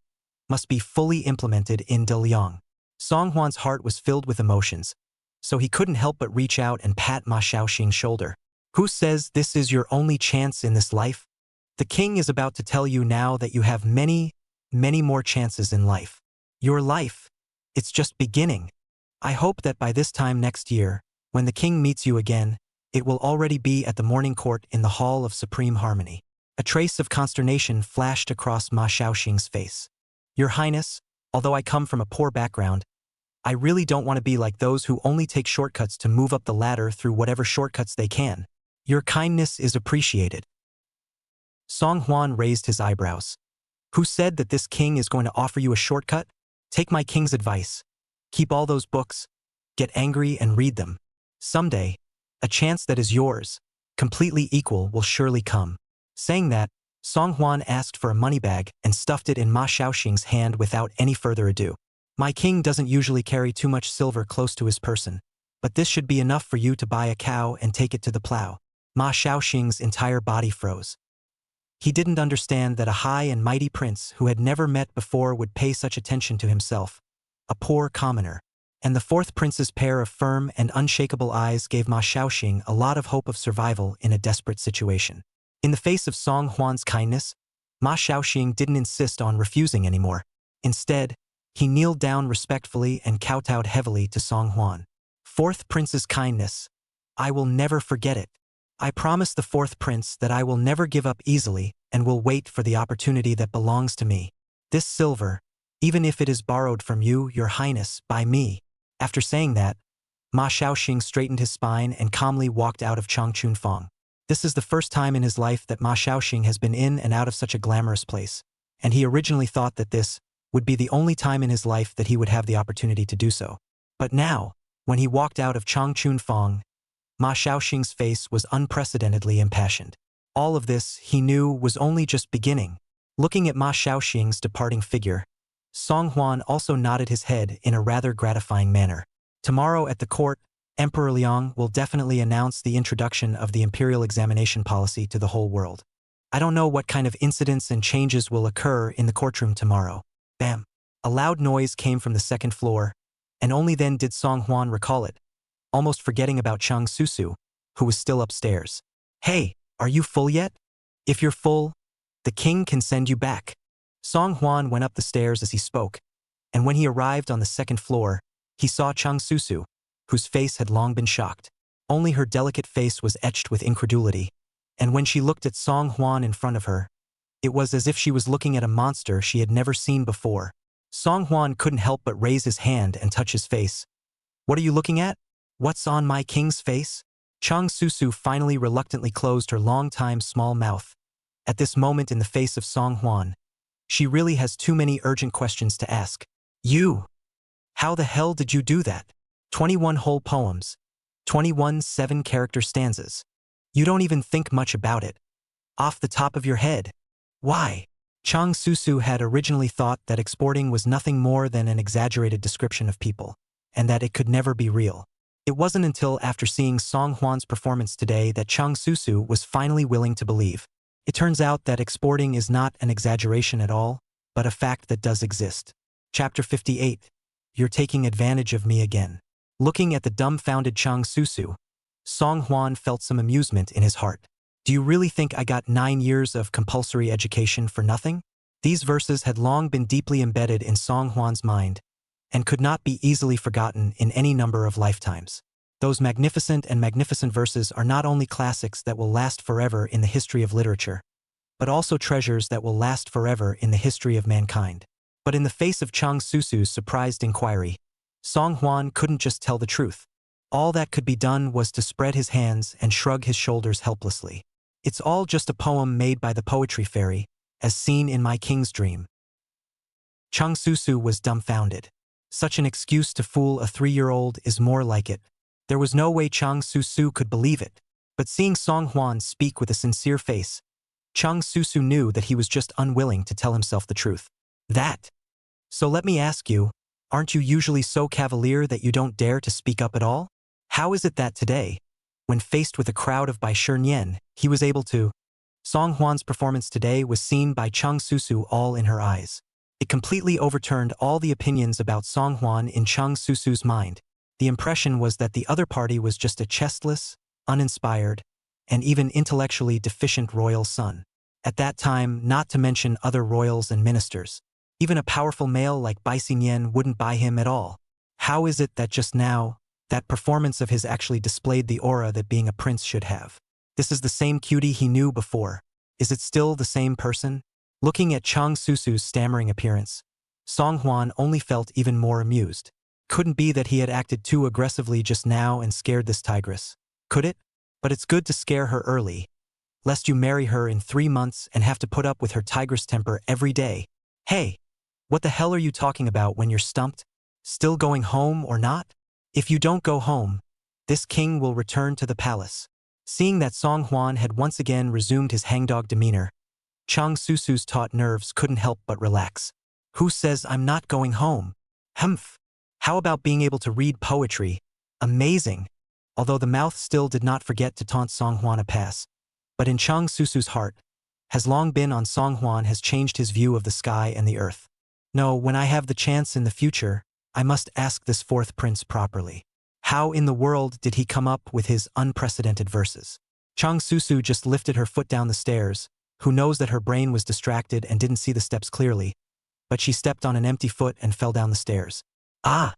must be fully implemented in Daliang. Song Huan's heart was filled with emotions, so he couldn't help but reach out and pat Ma Xiaoxing's shoulder. Who says this is your only chance in this life? The king is about to tell you now that you have many, many more chances in life. Your life, it's just beginning. I hope that by this time next year, when the king meets you again, it will already be at the morning court in the Hall of Supreme Harmony. A trace of consternation flashed across Ma Xiaoxing's face. Your Highness, although I come from a poor background, I really don't want to be like those who only take shortcuts to move up the ladder through whatever shortcuts they can. Your kindness is appreciated. Song Huan raised his eyebrows. Who said that this king is going to offer you a shortcut? Take my king's advice. Keep all those books. Get angry and read them. Someday, a chance that is yours, completely equal, will surely come. Saying that, Song Huan asked for a money bag and stuffed it in Ma Xiaoxing's hand without any further ado. My king doesn't usually carry too much silver close to his person, but this should be enough for you to buy a cow and take it to the plow. Ma Xiaoxing's entire body froze. He didn't understand that a high and mighty prince who had never met before would pay such attention to himself, a poor commoner. And the fourth prince's pair of firm and unshakable eyes gave Ma Xiaoxing a lot of hope of survival in a desperate situation. In the face of Song Huan's kindness, Ma Xiaoxing didn't insist on refusing anymore. Instead, he kneeled down respectfully and kowtowed heavily to Song Huan. Fourth prince's kindness. I will never forget it. I promise the fourth prince that I will never give up easily and will wait for the opportunity that belongs to me. This silver, even if it is borrowed from you, Your Highness, by me. After saying that, Ma Xiaoxing straightened his spine and calmly walked out of Changchunfang. This is the first time in his life that Ma Xiaoxing has been in and out of such a glamorous place, and he originally thought that this would be the only time in his life that he would have the opportunity to do so. But now, when he walked out of Changchunfang, Ma Xiaoxing's face was unprecedentedly impassioned. All of this, he knew, was only just beginning. Looking at Ma Xiaoxing's departing figure, Song Huan also nodded his head in a rather gratifying manner. Tomorrow at the court, Emperor Liang will definitely announce the introduction of the imperial examination policy to the whole world. I don't know what kind of incidents and changes will occur in the courtroom tomorrow. Bam! A loud noise came from the second floor, and only then did Song Huan recall it, almost forgetting about Cheng Susu, who was still upstairs. Hey, are you full yet? If you're full, the king can send you back. Song Hwan went up the stairs as he spoke, and when he arrived on the second floor, he saw Cheng Susu, whose face had long been shocked. Only her delicate face was etched with incredulity, and when she looked at Song Hwan in front of her, it was as if she was looking at a monster she had never seen before. Song Hwan couldn't help but raise his hand and touch his face. What are you looking at? What's on my king's face? Cheng Susu finally reluctantly closed her long-time small mouth. At this moment in the face of Song Hwan, she really has too many urgent questions to ask. You! How the hell did you do that? 21 whole poems. 21 7-character stanzas. You don't even think much about it. Off the top of your head. Why? Cheng Susu had originally thought that exporting was nothing more than an exaggerated description of people, and that it could never be real. It wasn't until after seeing Song Hwan's performance today that Cheng Susu was finally willing to believe. It turns out that exporting is not an exaggeration at all, but a fact that does exist. Chapter 58. You're taking advantage of me again. Looking at the dumbfounded Cheng Susu, Song Hwan felt some amusement in his heart. Do you really think I got 9 years of compulsory education for nothing? These verses had long been deeply embedded in Song Hwan's mind, and could not be easily forgotten in any number of lifetimes. Those magnificent verses are not only classics that will last forever in the history of literature, but also treasures that will last forever in the history of mankind. But in the face of Cheng Susu's surprised inquiry, Song Hwan couldn't just tell the truth. All that could be done was to spread his hands and shrug his shoulders helplessly. It's all just a poem made by the poetry fairy, as seen in my king's dream. Cheng Susu was dumbfounded. Such an excuse to fool a 3-year-old is more like it. There was no way Cheng Susu could believe it. But seeing Song Hwan speak with a sincere face, Cheng Susu knew that he was just unwilling to tell himself the truth. That. So let me ask you, aren't you usually so cavalier that you don't dare to speak up at all? How is it that today, when faced with a crowd of Bai Shernyen, he was able to? Song Hwan's performance today was seen by Cheng Susu all in her eyes. It completely overturned all the opinions about Song Hwan in Cheng Susu's mind. The impression was that the other party was just a chestless, uninspired, and even intellectually deficient royal son. At that time, not to mention other royals and ministers. Even a powerful male like Bai Xinyan wouldn't buy him at all. How is it that just now, that performance of his actually displayed the aura that being a prince should have? This is the same cutie he knew before. Is it still the same person? Looking at Cheng Susu's stammering appearance, Song Hwan only felt even more amused. Couldn't be that he had acted too aggressively just now and scared this tigress. Could it? But it's good to scare her early, lest you marry her in 3 months and have to put up with her tigress temper every day. Hey, what the hell are you talking about when you're stumped? Still going home or not? If you don't go home, this king will return to the palace. Seeing that Song Hwan had once again resumed his hangdog demeanor, Cheng Susu's taut nerves couldn't help but relax. Who says I'm not going home? Humph. How about being able to read poetry? Amazing. Although the mouth still did not forget to taunt Song Hwan a pass. But in Cheng Susu's heart, has long been on Song Hwan has changed his view of the sky and the earth. No, when I have the chance in the future, I must ask this fourth prince properly. How in the world did he come up with his unprecedented verses? Cheng Susu just lifted her foot down the stairs. Who knows that her brain was distracted and didn't see the steps clearly, but she stepped on an empty foot and fell down the stairs. Ah!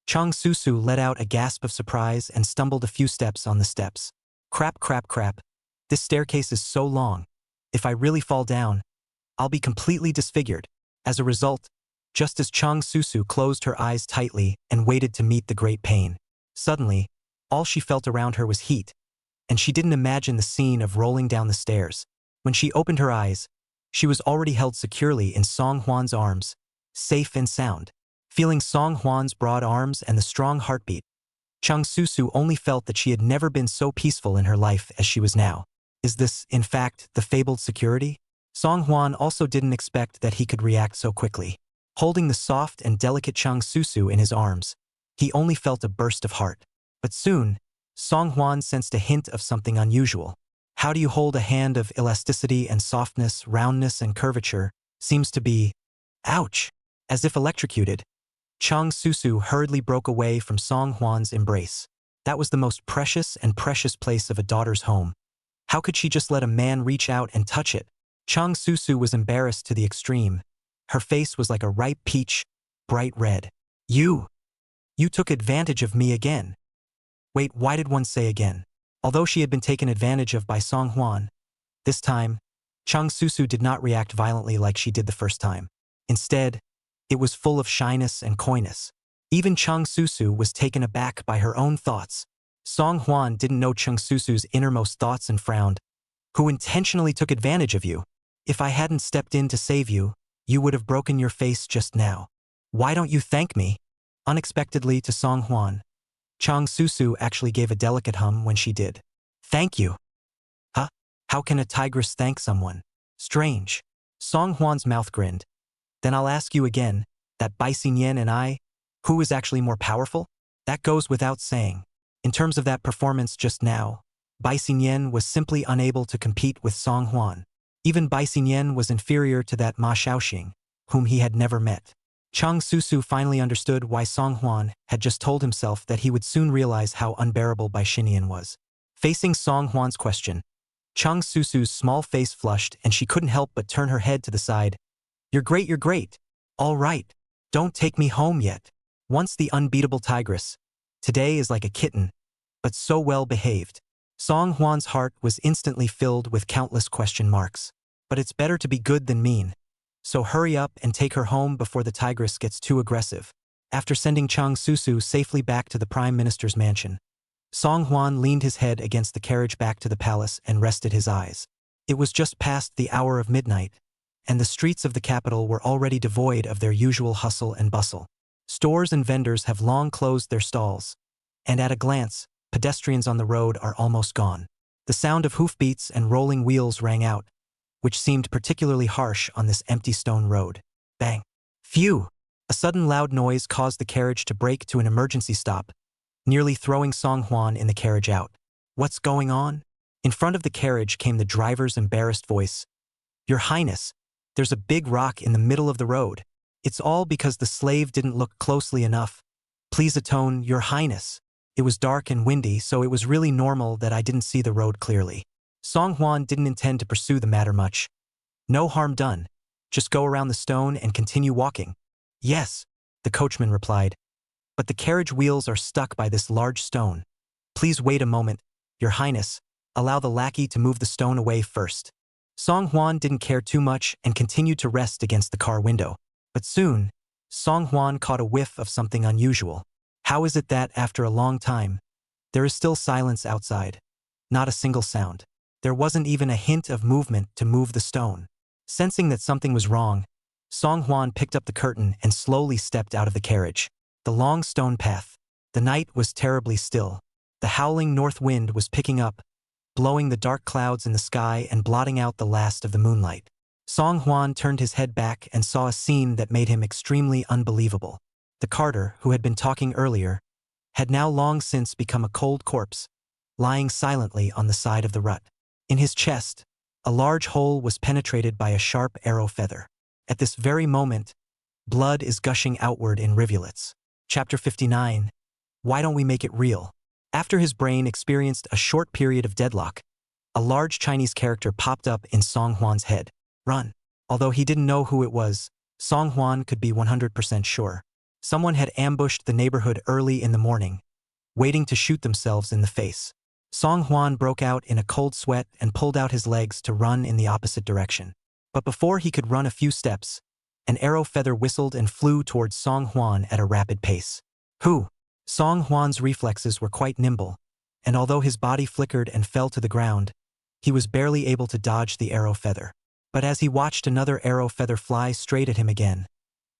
Cheng Susu let out a gasp of surprise and stumbled a few steps on the steps. Crap, crap, crap. This staircase is so long. If I really fall down, I'll be completely disfigured. As a result, just as Cheng Susu closed her eyes tightly and waited to meet the great pain, suddenly, all she felt around her was heat, and she didn't imagine the scene of rolling down the stairs. When she opened her eyes, she was already held securely in Song Hwan's arms, safe and sound. Feeling Song Hwan's broad arms and the strong heartbeat, Cheng Susu only felt that she had never been so peaceful in her life as she was now. Is this, in fact, the fabled security? Song Hwan also didn't expect that he could react so quickly. Holding the soft and delicate Cheng Susu in his arms, he only felt a burst of heart. But soon, Song Hwan sensed a hint of something unusual. How do you hold a hand of elasticity and softness, roundness and curvature, seems to be… Ouch! As if electrocuted, Cheng Susu hurriedly broke away from Song Hwan's embrace. That was the most precious and precious place of a daughter's home. How could she just let a man reach out and touch it? Cheng Susu was embarrassed to the extreme. Her face was like a ripe peach, bright red. You took advantage of me again. Wait, why did one say again? Although she had been taken advantage of by Song Hwan, this time, Cheng Susu did not react violently like she did the first time. Instead, it was full of shyness and coyness. Even Cheng Susu was taken aback by her own thoughts. Song Hwan didn't know Cheng Susu's innermost thoughts and frowned. Who intentionally took advantage of you? If I hadn't stepped in to save you, you would have broken your face just now. Why don't you thank me? Unexpectedly to Song Hwan, Cheng Susu actually gave a delicate hum when she did. Thank you. Huh? How can a tigress thank someone? Strange. Song Hwan's mouth grinned. Then I'll ask you again, that Bai Xinyan and I, who is actually more powerful? That goes without saying. In terms of that performance just now, Bai Xinyan was simply unable to compete with Song Hwan. Even Bai Xinyan was inferior to that Ma Shaoxing, whom he had never met. Cheng Susu finally understood why Song Hwan had just told himself that he would soon realize how unbearable Bai Xinyan was. Facing Song Hwan's question, Cheng Susu's small face flushed and she couldn't help but turn her head to the side. You're great, you're great. All right. Don't take me home yet. Once the unbeatable tigress. Today is like a kitten, but so well behaved. Song Hwan's heart was instantly filled with countless question marks. But it's better to be good than mean. So hurry up and take her home before the tigress gets too aggressive. After sending Cheng Susu safely back to the Prime Minister's mansion, Song Hwan leaned his head against the carriage back to the palace and rested his eyes. It was just past the hour of midnight, and the streets of the capital were already devoid of their usual hustle and bustle. Stores and vendors have long closed their stalls, and at a glance, pedestrians on the road are almost gone. The sound of hoofbeats and rolling wheels rang out, which seemed particularly harsh on this empty stone road. Bang! Phew! A sudden loud noise caused the carriage to brake to an emergency stop, nearly throwing Song Hwan in the carriage out. What's going on? In front of the carriage came the driver's embarrassed voice. Your Highness, there's a big rock in the middle of the road. It's all because the slave didn't look closely enough. Please atone, Your Highness. It was dark and windy, so it was really normal that I didn't see the road clearly. Song Hwan didn't intend to pursue the matter much. No harm done. Just go around the stone and continue walking. Yes, the coachman replied. But the carriage wheels are stuck by this large stone. Please wait a moment, Your Highness. Allow the lackey to move the stone away first. Song Hwan didn't care too much and continued to rest against the car window. But soon, Song Hwan caught a whiff of something unusual. How is it that, after a long time, there is still silence outside? Not a single sound. There wasn't even a hint of movement to move the stone. Sensing that something was wrong, Song Hwan picked up the curtain and slowly stepped out of the carriage. The long stone path. The night was terribly still. The howling north wind was picking up, blowing the dark clouds in the sky and blotting out the last of the moonlight. Song Hwan turned his head back and saw a scene that made him extremely unbelievable. The carter, who had been talking earlier, had now long since become a cold corpse, lying silently on the side of the rut. In his chest, a large hole was penetrated by a sharp arrow feather. At this very moment, blood is gushing outward in rivulets. Chapter 59. Why don't we make it real? After his brain experienced a short period of deadlock, a large Chinese character popped up in Song Hwan's head. Run. Although he didn't know who it was, Song Hwan could be 100% sure. Someone had ambushed the neighborhood early in the morning, waiting to shoot themselves in the face. Song Hwan broke out in a cold sweat and pulled out his legs to run in the opposite direction. But before he could run a few steps, an arrow feather whistled and flew towards Song Hwan at a rapid pace. Who? Song Hwan's reflexes were quite nimble, and although his body flickered and fell to the ground, he was barely able to dodge the arrow feather. But as he watched another arrow feather fly straight at him again,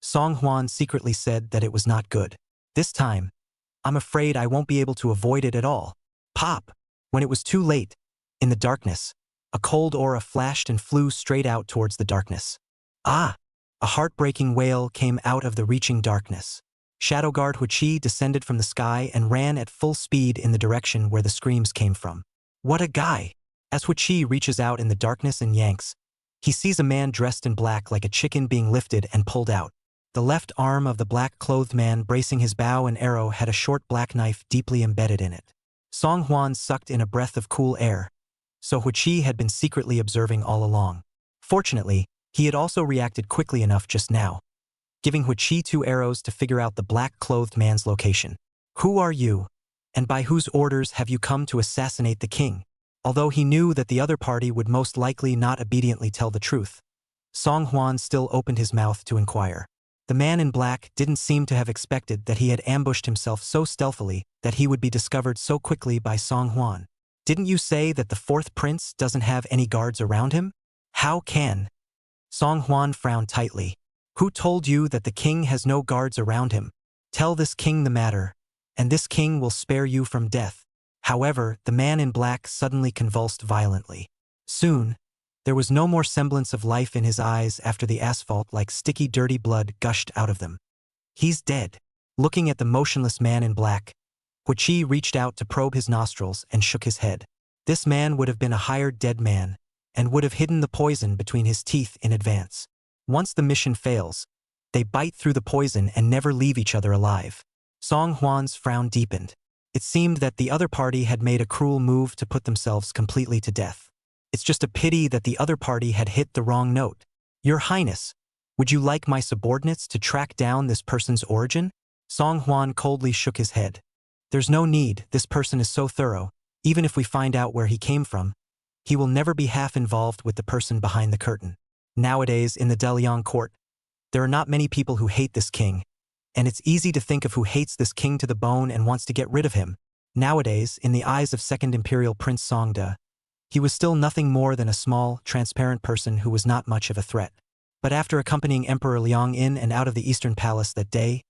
Song Hwan secretly said that it was not good. This time, I'm afraid I won't be able to avoid it at all. Pop! When it was too late, in the darkness, a cold aura flashed and flew straight out towards the darkness. Ah! A heartbreaking wail came out of the reaching darkness. Shadow Guard Huichi descended from the sky and ran at full speed in the direction where the screams came from. What a guy! As Huichi reaches out in the darkness and yanks, he sees a man dressed in black like a chicken being lifted and pulled out. The left arm of the black-clothed man bracing his bow and arrow had a short black knife deeply embedded in it. Song Hwan sucked in a breath of cool air. so Huichi had been secretly observing all along. Fortunately, he had also reacted quickly enough just now, giving Huichi 2 arrows to figure out the black-clothed man's location. Who are you? And by whose orders have you come to assassinate the king? Although he knew that the other party would most likely not obediently tell the truth, Song Huan still opened his mouth to inquire. The man in black didn't seem to have expected that he had ambushed himself so stealthily that he would be discovered so quickly by Song Huan. Didn't you say that the 4th prince doesn't have any guards around him? How can? Song Huan frowned tightly. Who told you that the king has no guards around him? Tell this king the matter, and this king will spare you from death. However, the man in black suddenly convulsed violently. Soon, there was no more semblance of life in his eyes after the asphalt like sticky dirty blood gushed out of them. He's dead. Looking at the motionless man in black, Huichi reached out to probe his nostrils and shook his head. This man would have been a hired dead man, and would have hidden the poison between his teeth in advance. Once the mission fails, they bite through the poison and never leave each other alive. Song Huan's frown deepened. It seemed that the other party had made a cruel move to put themselves completely to death. It's just a pity that the other party had hit the wrong note. Your Highness, would you like my subordinates to track down this person's origin? Song Huan coldly shook his head. There's no need, this person is so thorough. Even if we find out where he came from, he will never be half involved with the person behind the curtain. Nowadays, in the Dalian court, there are not many people who hate this king, and it's easy to think of who hates this king to the bone and wants to get rid of him. Nowadays, in the eyes of Second Imperial Prince Songda, he was still nothing more than a small, transparent person who was not much of a threat. But after accompanying Emperor Liang in and out of the Eastern Palace that day,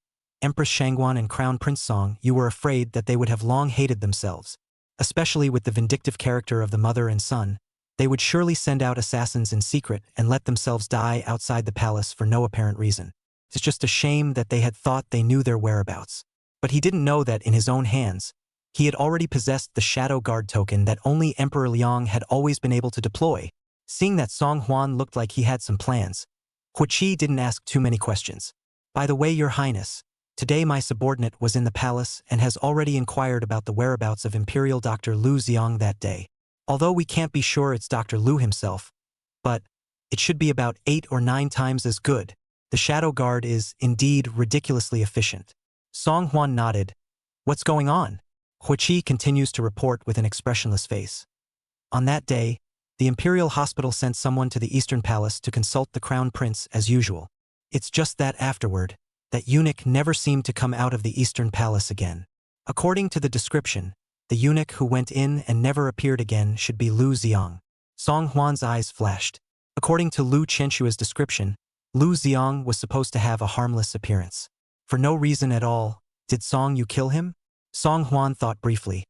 Empress Shangguan and Crown Prince Song, you were afraid that they would have long hated themselves. Especially with the vindictive character of the mother and son, they would surely send out assassins in secret and let themselves die outside the palace for no apparent reason. It's just a shame that they had thought they knew their whereabouts. But he didn't know that in his own hands, he had already possessed the Shadow Guard token that only Emperor Liang had always been able to deploy. Seeing that Song Huan looked like he had some plans, Huichi didn't ask too many questions. By the way, Your Highness, today my subordinate was in the palace and has already inquired about the whereabouts of Imperial Dr. Lu Xiang that day. Although we can't be sure it's Dr. Lu himself, but it should be about 8 or 9 times as good. The Shadow Guard is, indeed, ridiculously efficient. Song Huan nodded. What's going on? Huichi continues to report with an expressionless face. On that day, the Imperial Hospital sent someone to the Eastern Palace to consult the Crown Prince as usual. It's just that afterward, that eunuch never seemed to come out of the Eastern Palace again. According to the description, the eunuch who went in and never appeared again should be Lu Xiang. Song Huan's eyes flashed. According to Lu Chenshua's description, Lu Xiang was supposed to have a harmless appearance. For no reason at all, did Song Yu kill him? Song Huan thought briefly.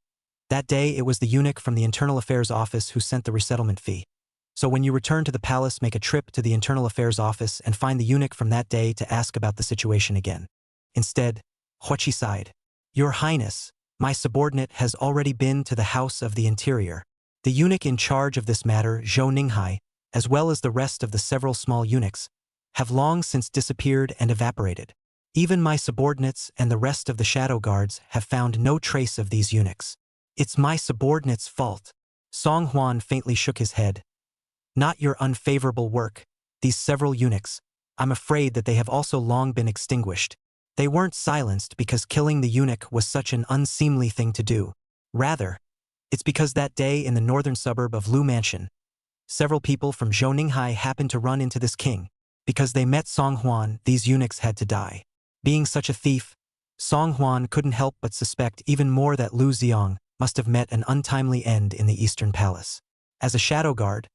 That day it was the eunuch from the Internal Affairs Office who sent the resettlement fee. So when you return to the palace, make a trip to the Internal Affairs Office and find the eunuch from that day to ask about the situation again. Instead, Huichi sighed. Your Highness, my subordinate has already been to the House of the Interior. The eunuch in charge of this matter, Zhou Ninghai, as well as the rest of the several small eunuchs, have long since disappeared and evaporated. Even my subordinates and the rest of the Shadow Guards have found no trace of these eunuchs. It's my subordinate's fault. Song Huan faintly shook his head. Not your unfavorable work. These several eunuchs, I'm afraid that they have also long been extinguished. They weren't silenced because killing the eunuch was such an unseemly thing to do. Rather, it's because that day in the northern suburb of Lu Mansion, several people from Zhou Ninghai happened to run into this king. Because they met Song Huan, these eunuchs had to die. Being such a thief, Song Huan couldn't help but suspect even more that Lu Xiang must have met an untimely end in the Eastern Palace. As a Shadow Guard,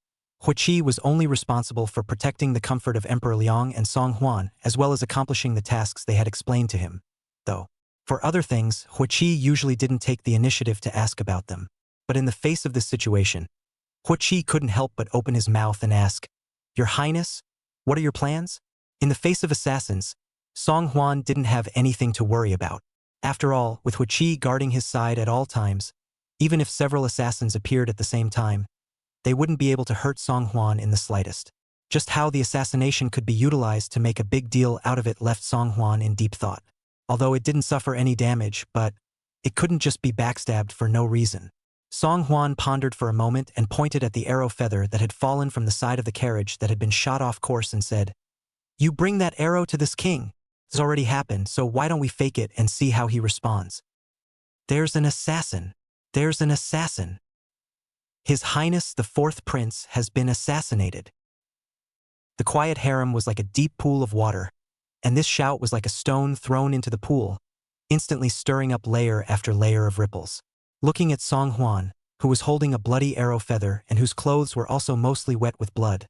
Huichi was only responsible for protecting the comfort of Emperor Liang and Song Huan, as well as accomplishing the tasks they had explained to him. Though, for other things, Huichi usually didn't take the initiative to ask about them. But in the face of this situation, Huichi couldn't help but open his mouth and ask, Your Highness, what are your plans? In the face of assassins, Song Huan didn't have anything to worry about. After all, with Huichi guarding his side at all times, even if several assassins appeared at the same time, they wouldn't be able to hurt Song Huan in the slightest. Just how the assassination could be utilized to make a big deal out of it left Song Huan in deep thought. Although it didn't suffer any damage, but it couldn't just be backstabbed for no reason. Song Huan pondered for a moment and pointed at the arrow feather that had fallen from the side of the carriage that had been shot off course and said, "You bring that arrow to this king. It's already happened, so why don't we fake it and see how he responds?" "There's an assassin. There's an assassin. His Highness the Fourth Prince has been assassinated." The quiet harem was like a deep pool of water, and this shout was like a stone thrown into the pool, instantly stirring up layer after layer of ripples. Looking at Song Huan, who was holding a bloody arrow feather and whose clothes were also mostly wet with blood,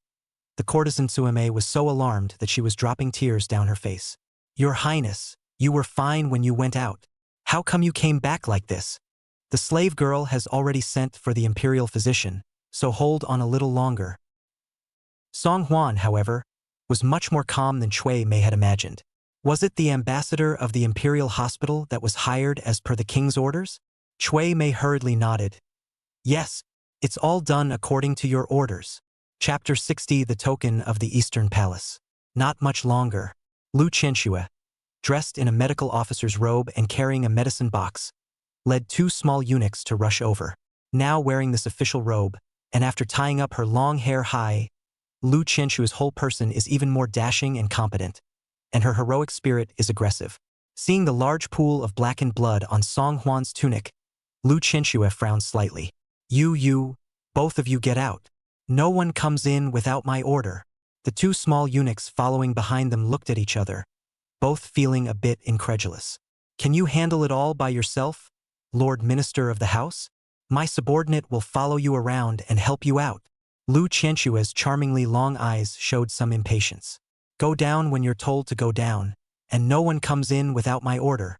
the courtesan Suame was so alarmed that she was dropping tears down her face. "Your Highness, you were fine when you went out. How come you came back like this? The slave girl has already sent for the imperial physician, so hold on a little longer." Song Huan, however, was much more calm than Chui Mei had imagined. Was it the ambassador of the imperial hospital that was hired as per the king's orders? Chui Mei hurriedly nodded. "Yes, it's all done according to your orders." Chapter 60, The Token of the Eastern Palace. Not much longer. Lu Qianxue, dressed in a medical officer's robe and carrying a medicine box, led 2 small eunuchs to rush over. Now wearing this official robe, and after tying up her long hair high, Lu Qianxue's whole person is even more dashing and competent, and her heroic spirit is aggressive. Seeing the large pool of blackened blood on Song Huan's tunic, Lu Qianxue frowned slightly. You, both of you get out. No one comes in without my order." The 2 small eunuchs following behind them looked at each other, both feeling a bit incredulous. "Can you handle it all by yourself, Lord Minister of the House? My subordinate will follow you around and help you out." Lu Qianxue's charmingly long eyes showed some impatience. "Go down when you're told to go down, and no one comes in without my order."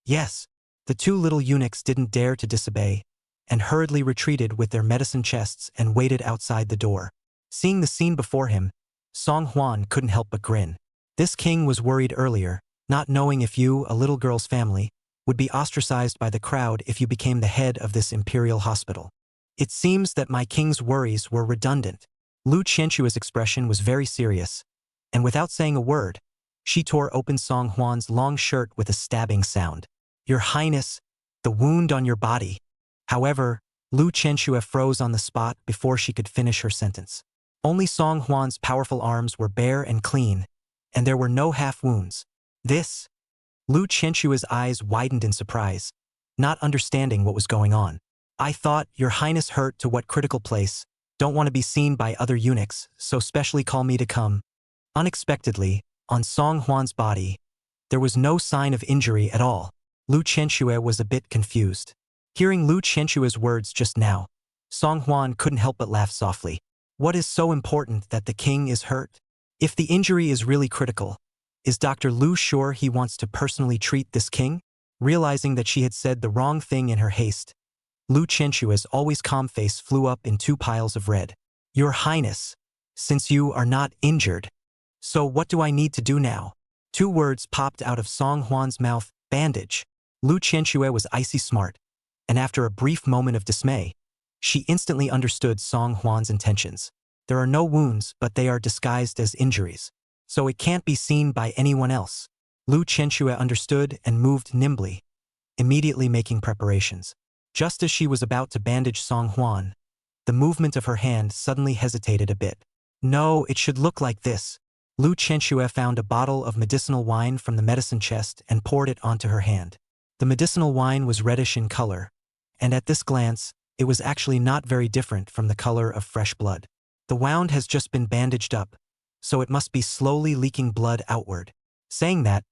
"Yes." The 2 little eunuchs didn't dare to disobey, and hurriedly retreated with their medicine chests and waited outside the door. Seeing the scene before him, Song Huan couldn't help but grin. This king was worried earlier, not knowing if you, a little girl's family, would be ostracized by the crowd if you became the head of this imperial hospital. "It seems that my king's worries were redundant." Lu Qianxue's expression was very serious, and without saying a word, she tore open Song Huan's long shirt with a stabbing sound. "Your Highness, the wound on your body." However, Lu Qianxue froze on the spot before she could finish her sentence. Only Song Huan's powerful arms were bare and clean, and there were no half wounds. "This?" Lu Qianxue's eyes widened in surprise, not understanding what was going on. "I thought your Highness hurt to what critical place, don't want to be seen by other eunuchs, so specially call me to come." Unexpectedly, on Song Huan's body, there was no sign of injury at all. Lu Qianxue was a bit confused. Hearing Lu Qianxue's words just now, Song Huan couldn't help but laugh softly. What is so important that the king is hurt? If the injury is really critical, is Dr. Lu sure he wants to personally treat this king? Realizing that she had said the wrong thing in her haste, Lu Qianxue's always calm face flew up in 2 piles of red. "Your Highness, since you are not injured, so what do I need to do now?" 2 words popped out of Song Huan's mouth: bandage. Lu Qianxue was icy smart, and after a brief moment of dismay, she instantly understood Song Huan's intentions. There are no wounds, but they are disguised as injuries, so it can't be seen by anyone else. Lu Qianxue understood and moved nimbly, immediately making preparations. Just as she was about to bandage Song Huan, the movement of her hand suddenly hesitated a bit. "No, it should look like this." Lu Qianxue found a bottle of medicinal wine from the medicine chest and poured it onto her hand. The medicinal wine was reddish in color, and at this glance, it was actually not very different from the color of fresh blood. The wound has just been bandaged up, so it must be slowly leaking blood outward. Saying that,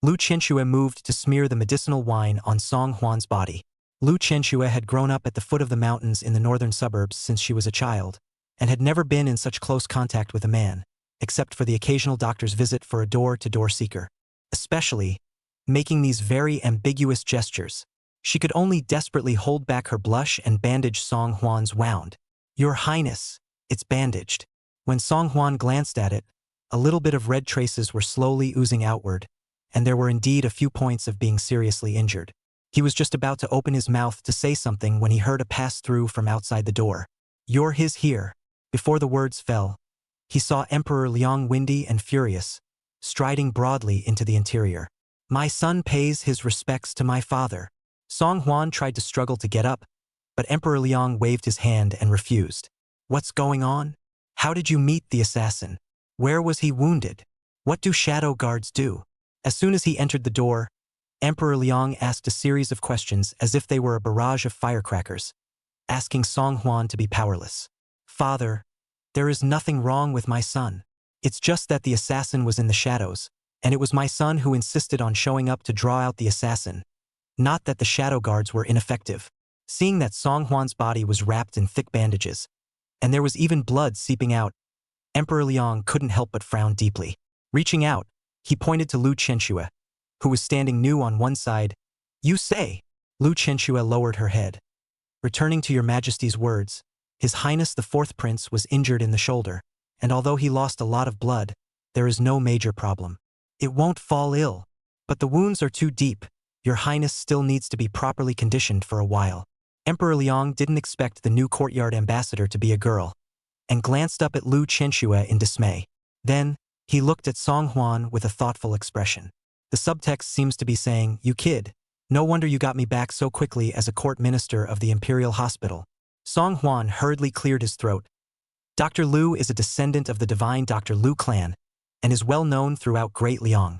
Lu Qianxue moved to smear the medicinal wine on Song Huan's body. Lu Qianxue had grown up at the foot of the mountains in the northern suburbs since she was a child, and had never been in such close contact with a man, except for the occasional doctor's visit for a door-to-door seeker. Especially, making these very ambiguous gestures, she could only desperately hold back her blush and bandage Song Huan's wound. "Your Highness, it's bandaged." When Song Huan glanced at it, a little bit of red traces were slowly oozing outward, and there were indeed a few points of being seriously injured. He was just about to open his mouth to say something when he heard a pass-through from outside the door. "You're his here." Before the words fell, he saw Emperor Liang windy and furious, striding broadly into the interior. "My son pays his respects to my father." Song Huan tried to struggle to get up, but Emperor Liang waved his hand and refused. What's going on? How did you meet the assassin? Where was he wounded? What do shadow guards do? As soon as he entered the door, Emperor Liang asked a series of questions as if they were a barrage of firecrackers, asking Song Huan to be powerless. Father, there is nothing wrong with my son. It's just that the assassin was in the shadows, and it was my son who insisted on showing up to draw out the assassin, not that the shadow guards were ineffective. Seeing that Song Huan's body was wrapped in thick bandages, and there was even blood seeping out, Emperor Liang couldn't help but frown deeply. Reaching out, he pointed to Lu Chenxue, who was standing new on one side. You say? Lu Chenxue lowered her head. Returning to your majesty's words, His Highness the Fourth Prince was injured in the shoulder, and although he lost a lot of blood, there is no major problem. It won't fall ill, but the wounds are too deep. Your Highness still needs to be properly conditioned for a while. Emperor Liang didn't expect the new courtyard ambassador to be a girl, and glanced up at Lu Chenxue in dismay. Then, he looked at Song Huan with a thoughtful expression. The subtext seems to be saying, you kid, no wonder you got me back so quickly as a court minister of the Imperial Hospital. Song Huan hurriedly cleared his throat. Dr. Lu is a descendant of the divine Dr. Lu clan, and is well known throughout Great Liang.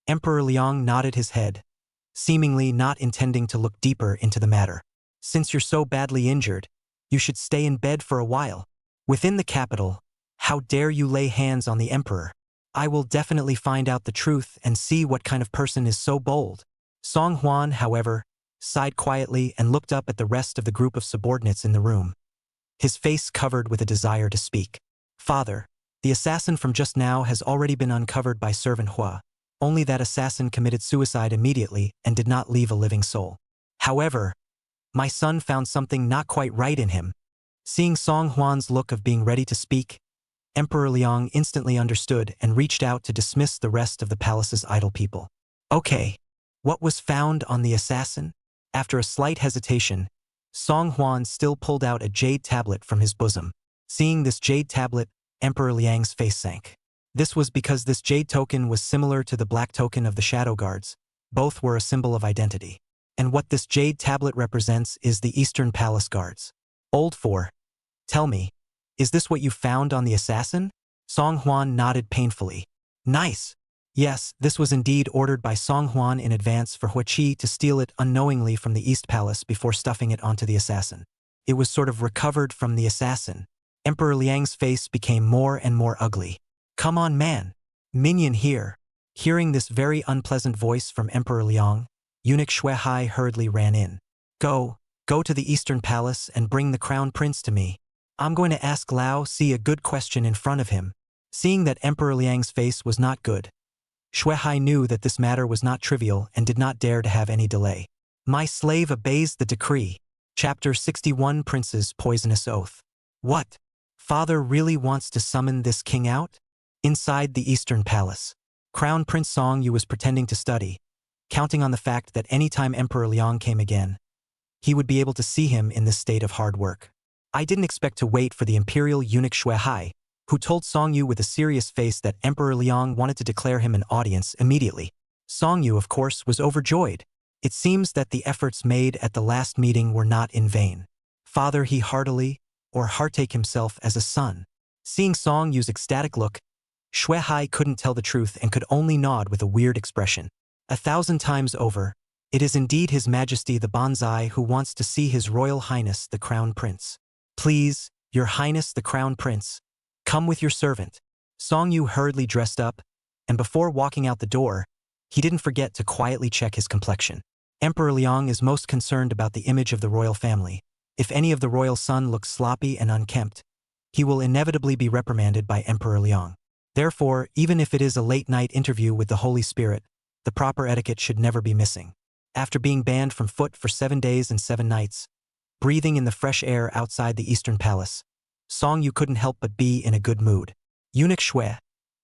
Emperor Liang nodded his head, seemingly not intending to look deeper into the matter. Since you're so badly injured, you should stay in bed for a while. Within the capital, how dare you lay hands on the emperor? I will definitely find out the truth and see what kind of person is so bold. Song Huan, however, sighed quietly and looked up at the rest of the group of subordinates in the room, his face covered with a desire to speak. Father, the assassin from just now has already been uncovered by Servant Hua. Only that assassin committed suicide immediately and did not leave a living soul. However, my son found something not quite right in him. Seeing Song Huan's look of being ready to speak, Emperor Liang instantly understood and reached out to dismiss the rest of the palace's idle people. Okay, what was found on the assassin? After a slight hesitation, Song Huan still pulled out a jade tablet from his bosom. Seeing this jade tablet, Emperor Liang's face sank. This was because this jade token was similar to the black token of the shadow guards. Both were a symbol of identity. And what this jade tablet represents is the Eastern Palace Guards. Old Four, tell me, is this what you found on the assassin? Song Huan nodded painfully. Nice. Yes, this was indeed ordered by Song Huan in advance for Hua Qi to steal it unknowingly from the East Palace before stuffing it onto the assassin. It was sort of recovered from the assassin. Emperor Liang's face became more and more ugly. Come on, man. Minion here. Hearing this very unpleasant voice from Emperor Liang, eunuch Shui Hai hurriedly ran in. Go to the Eastern Palace and bring the Crown Prince to me. I'm going to ask Lao Si a good question in front of him. Seeing that Emperor Liang's face was not good, Shui Hai knew that this matter was not trivial and did not dare to have any delay. My slave obeys the decree. Chapter 61 Prince's Poisonous Oath. What? Father really wants to summon this king out? Inside the Eastern Palace, Crown Prince Song Yu was pretending to study, counting on the fact that any time Emperor Liang came again, he would be able to see him in this state of hard work. I didn't expect to wait for the imperial eunuch Shui Hai, who told Song Yu with a serious face that Emperor Liang wanted to declare him an audience immediately. Song Yu, of course, was overjoyed. It seems that the efforts made at the last meeting were not in vain. Father, he heartily, or heartake himself as a son. Seeing Song Yu's ecstatic look, Shui Hai couldn't tell the truth and could only nod with a weird expression. 1,000 times over, it is indeed His Majesty the Bonsai who wants to see His Royal Highness the Crown Prince. Please, Your Highness the Crown Prince, come with your servant. Song Yu hurriedly dressed up, and before walking out the door, he didn't forget to quietly check his complexion. Emperor Liang is most concerned about the image of the royal family. If any of the royal son looks sloppy and unkempt, he will inevitably be reprimanded by Emperor Liang. Therefore, even if it is a late-night interview with the Holy Spirit, the proper etiquette should never be missing. After being banned from foot for 7 days and 7 nights, breathing in the fresh air outside the Eastern Palace, Song Yu couldn't help but be in a good mood. Eunuch Shui,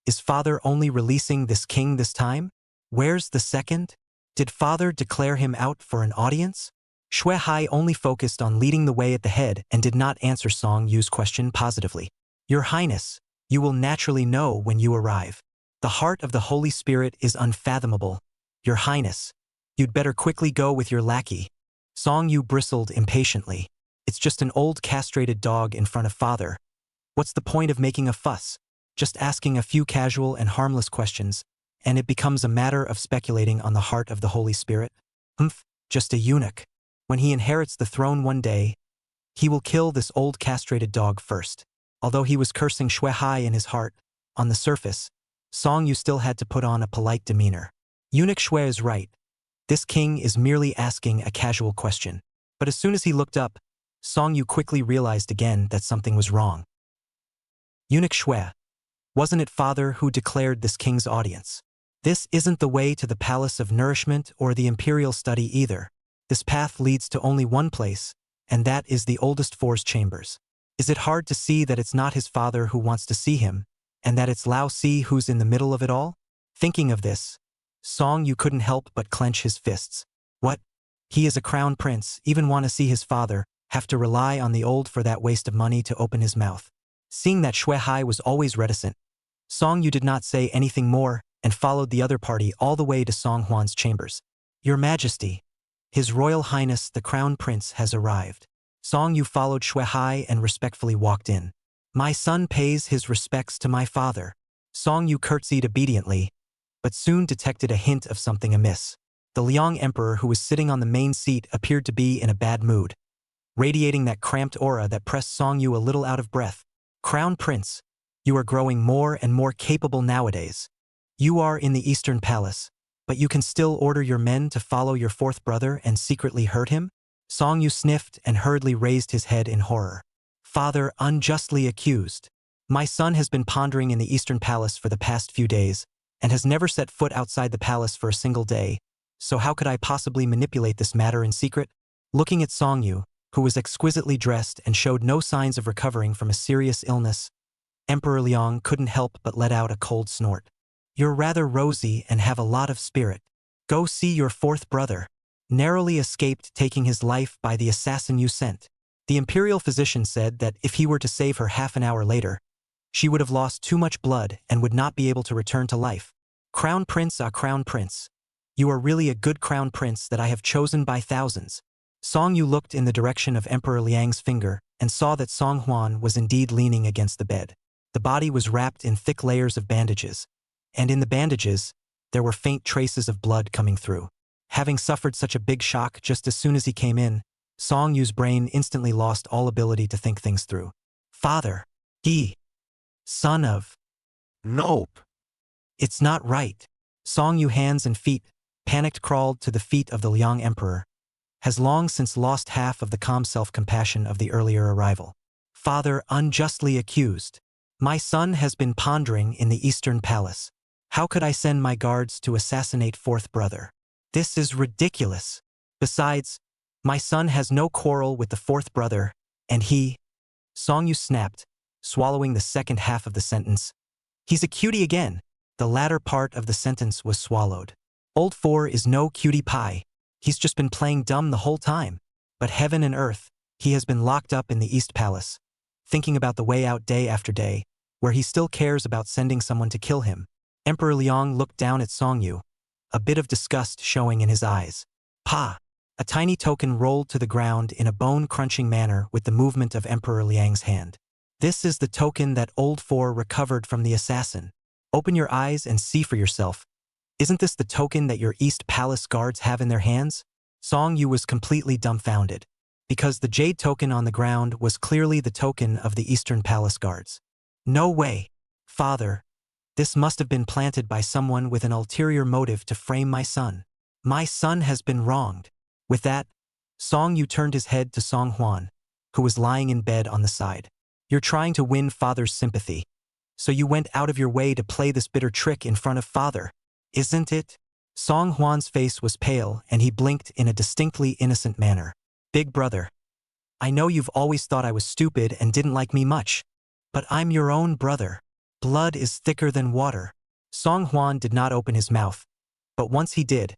is father only releasing this king this time? Where's the second? Did father declare him out for an audience? Shui Hai only focused on leading the way at the head and did not answer Song Yu's question positively. Your Highness, you will naturally know when you arrive. The heart of the Holy Spirit is unfathomable. Your Highness, you'd better quickly go with your lackey. Song Yu bristled impatiently. It's just an old castrated dog in front of father. What's the point of making a fuss? Just asking a few casual and harmless questions, and it becomes a matter of speculating on the heart of the Holy Spirit? Just a eunuch. When he inherits the throne one day, he will kill this old castrated dog first. Although he was cursing Shui Hai in his heart, on the surface, Song Yu still had to put on a polite demeanor. Eunuch Shui is right. This king is merely asking a casual question. But as soon as he looked up, Song Yu quickly realized again that something was wrong. Eunuch Shui, wasn't it father who declared this king's audience? This isn't the way to the palace of nourishment or the imperial study either. This path leads to only one place, and that is the oldest four's chambers. Is it hard to see that it's not his father who wants to see him, and that it's Lao Si who's in the middle of it all? Thinking of this, Song Yu couldn't help but clench his fists. What? He is a crown prince, even want to see his father, have to rely on the old for that waste of money to open his mouth. Seeing that Shui Hai was always reticent, Song Yu did not say anything more and followed the other party all the way to Song Huan's chambers. Your Majesty, His Royal Highness the Crown Prince has arrived. Song Yu followed Shui Hai and respectfully walked in. My son pays his respects to my father. Song Yu curtsied obediently, but soon detected a hint of something amiss. The Liang Emperor who was sitting on the main seat appeared to be in a bad mood, radiating that cramped aura that pressed Song Yu a little out of breath. Crown Prince, you are growing more and more capable nowadays. You are in the Eastern Palace, but you can still order your men to follow your fourth brother and secretly hurt him? Song Yu sniffed and hurriedly raised his head in horror. Father unjustly accused. My son has been pondering in the Eastern Palace for the past few days, and has never set foot outside the palace for a single day, so how could I possibly manipulate this matter in secret? Looking at Song Yu, who was exquisitely dressed and showed no signs of recovering from a serious illness, Emperor Liang couldn't help but let out a cold snort. You're rather rosy and have a lot of spirit. Go see your fourth brother. Narrowly escaped taking his life by the assassin you sent. The imperial physician said that if he were to save her half an hour later, she would have lost too much blood and would not be able to return to life. Crown Prince, Crown Prince. You are really a good Crown Prince that I have chosen by thousands. Song Yu looked in the direction of Emperor Liang's finger and saw that Song Huan was indeed leaning against the bed. The body was wrapped in thick layers of bandages, and in the bandages, there were faint traces of blood coming through. Having suffered such a big shock just as soon as he came in, Song Yu's brain instantly lost all ability to think things through. Father, he, son of. Nope. It's not right. Song Yu hands and feet, panicked crawled to the feet of the Liang Emperor, has long since lost half of the calm self-compassion of the earlier arrival. Father unjustly accused. My son has been pondering in the Eastern Palace. How could I send my guards to assassinate fourth brother? This is ridiculous. Besides, my son has no quarrel with the fourth brother, and he. Song Yu snapped, swallowing the second half of the sentence. He's a cutie again. The latter part of the sentence was swallowed. Old Four is no cutie pie. He's just been playing dumb the whole time. But heaven and earth, he has been locked up in the East Palace, thinking about the way out day after day, where he still cares about sending someone to kill him. Emperor Liang looked down at Song Yu, a bit of disgust showing in his eyes. Pa! A tiny token rolled to the ground in a bone-crunching manner with the movement of Emperor Liang's hand. This is the token that Old Four recovered from the assassin. Open your eyes and see for yourself. Isn't this the token that your East Palace guards have in their hands? Song Yu was completely dumbfounded, because the jade token on the ground was clearly the token of the Eastern Palace guards. No way. Father, this must have been planted by someone with an ulterior motive to frame my son. My son has been wronged. With that, Song Yu turned his head to Song Huan, who was lying in bed on the side. You're trying to win father's sympathy, so you went out of your way to play this bitter trick in front of father, isn't it? Song Huan's face was pale and he blinked in a distinctly innocent manner. Big brother, I know you've always thought I was stupid and didn't like me much, but I'm your own brother. Blood is thicker than water. Song Huan did not open his mouth, but once he did,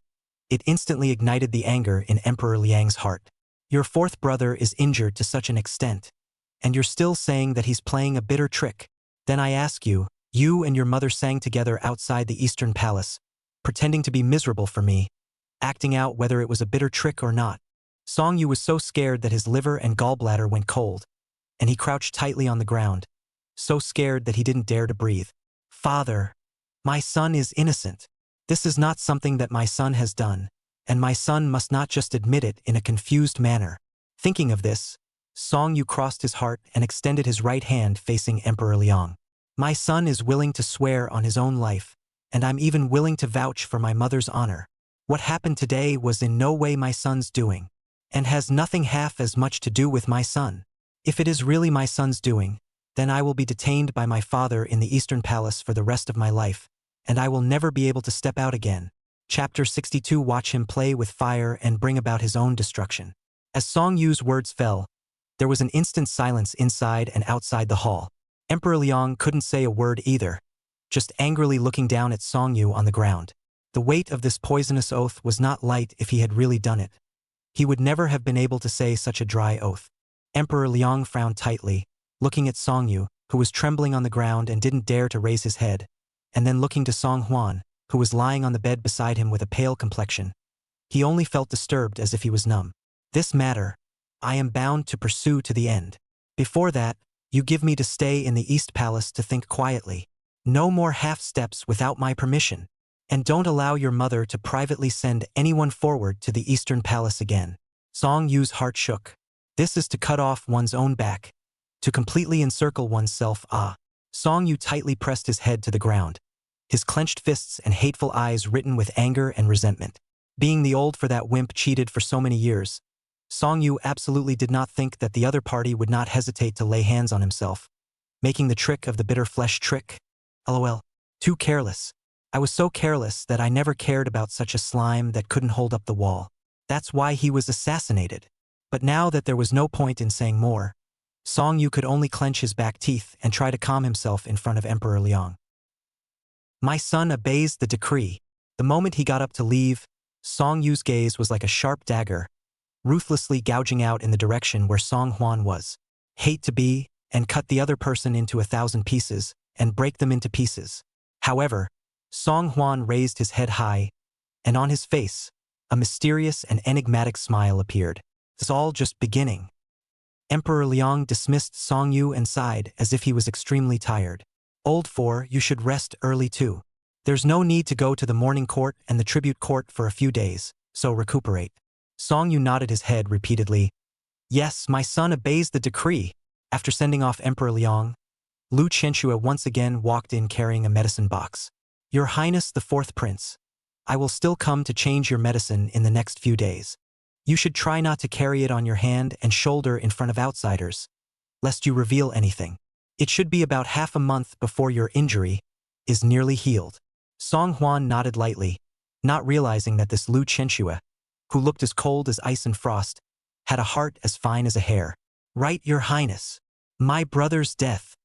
it instantly ignited the anger in Emperor Liang's heart. Your fourth brother is injured to such an extent, and you're still saying that he's playing a bitter trick. Then I ask you, you and your mother sang together outside the Eastern Palace, pretending to be miserable for me, acting out whether it was a bitter trick or not. Song Yu was so scared that his liver and gallbladder went cold, and he crouched tightly on the ground, so scared that he didn't dare to breathe. Father, my son is innocent. This is not something that my son has done, and my son must not just admit it in a confused manner. Thinking of this, Song Yu crossed his heart and extended his right hand facing Emperor Liang. My son is willing to swear on his own life, and I'm even willing to vouch for my mother's honor. What happened today was in no way my son's doing, and has nothing half as much to do with my son. If it is really my son's doing, then I will be detained by my father in the Eastern Palace for the rest of my life, and I will never be able to step out again. Chapter 62. Watch him play with fire and bring about his own destruction. As Song Yu's words fell, there was an instant silence inside and outside the hall. Emperor Liang couldn't say a word either, just angrily looking down at Song Yu on the ground. The weight of this poisonous oath was not light if he had really done it. He would never have been able to say such a dry oath. Emperor Liang frowned tightly, looking at Song Yu, who was trembling on the ground and didn't dare to raise his head, and then looking to Song Huan, who was lying on the bed beside him with a pale complexion. He only felt disturbed as if he was numb. This matter, I am bound to pursue to the end. Before that, you give me to stay in the East Palace to think quietly. No more half-steps without my permission. And don't allow your mother to privately send anyone forward to the Eastern Palace again. Song Yu's heart shook. This is to cut off one's own back, to completely encircle oneself. Song Yu tightly pressed his head to the ground, his clenched fists and hateful eyes written with anger and resentment. Being the old for that wimp cheated for so many years, Song Yu absolutely did not think that the other party would not hesitate to lay hands on himself, making the trick of the bitter flesh trick. LOL. Too careless. I was so careless that I never cared about such a slime that couldn't hold up the wall. That's why he was assassinated. But now that there was no point in saying more, Song Yu could only clench his back teeth and try to calm himself in front of Emperor Liang. My son obeys the decree. The moment he got up to leave, Song Yu's gaze was like a sharp dagger, ruthlessly gouging out in the direction where Song Huan was. Hate to be, and cut the other person into 1,000 pieces, and break them into pieces. However, Song Huan raised his head high, and on his face, a mysterious and enigmatic smile appeared. It's all just beginning. Emperor Liang dismissed Song Yu and sighed as if he was extremely tired. Old four, you should rest early too. There's no need to go to the morning court and the tribute court for a few days, so recuperate. Song Yu nodded his head repeatedly. Yes, my son obeys the decree. After sending off Emperor Liang, Lu Qianxue once again walked in carrying a medicine box. Your Highness the Fourth Prince, I will still come to change your medicine in the next few days. You should try not to carry it on your hand and shoulder in front of outsiders, lest you reveal anything. It should be about half a month before your injury is nearly healed. Song Huan nodded lightly, not realizing that this Lu Qianxue, who looked as cold as ice and frost, had a heart as fine as a hair. Right, Your Highness. My brother's death.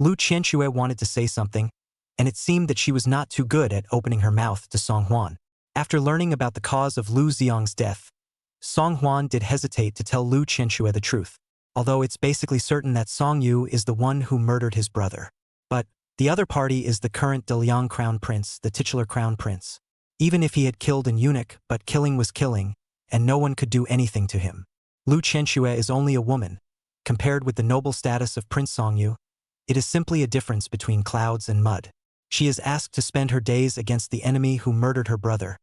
Lu Qianxue wanted to say something, and it seemed that she was not too good at opening her mouth to Song Huan. After learning about the cause of Lu Xiang's death, Song Huan did hesitate to tell Lu Qianxue the truth, although it's basically certain that Song Yu is the one who murdered his brother. But the other party is the current Deliang Crown Prince, the titular Crown Prince. Even if he had killed an eunuch, but killing was killing, and no one could do anything to him. Lu Qianxue is only a woman. Compared with the noble status of Prince Song Yu, it is simply a difference between clouds and mud. She is asked to spend her days against the enemy who murdered her brother,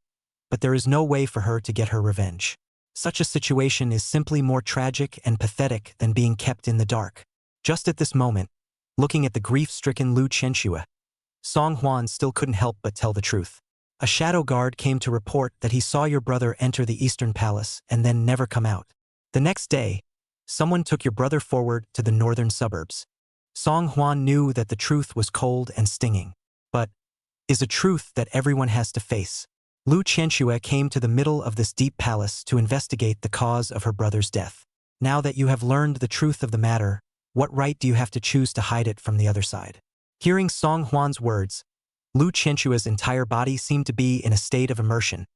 but there is no way for her to get her revenge. Such a situation is simply more tragic and pathetic than being kept in the dark. Just at this moment, looking at the grief-stricken Lu Qianxue, Song Huan still couldn't help but tell the truth. A shadow guard came to report that he saw your brother enter the Eastern Palace and then never come out. The next day, someone took your brother forward to the northern suburbs. Song Huan knew that the truth was cold and stinging, but is a truth that everyone has to face. Lu Qianxue came to the middle of this deep palace to investigate the cause of her brother's death. Now that you have learned the truth of the matter, what right do you have to choose to hide it from the other side? Hearing Song Huan's words, Lu Qianxue's entire body seemed to be in a state of immersion,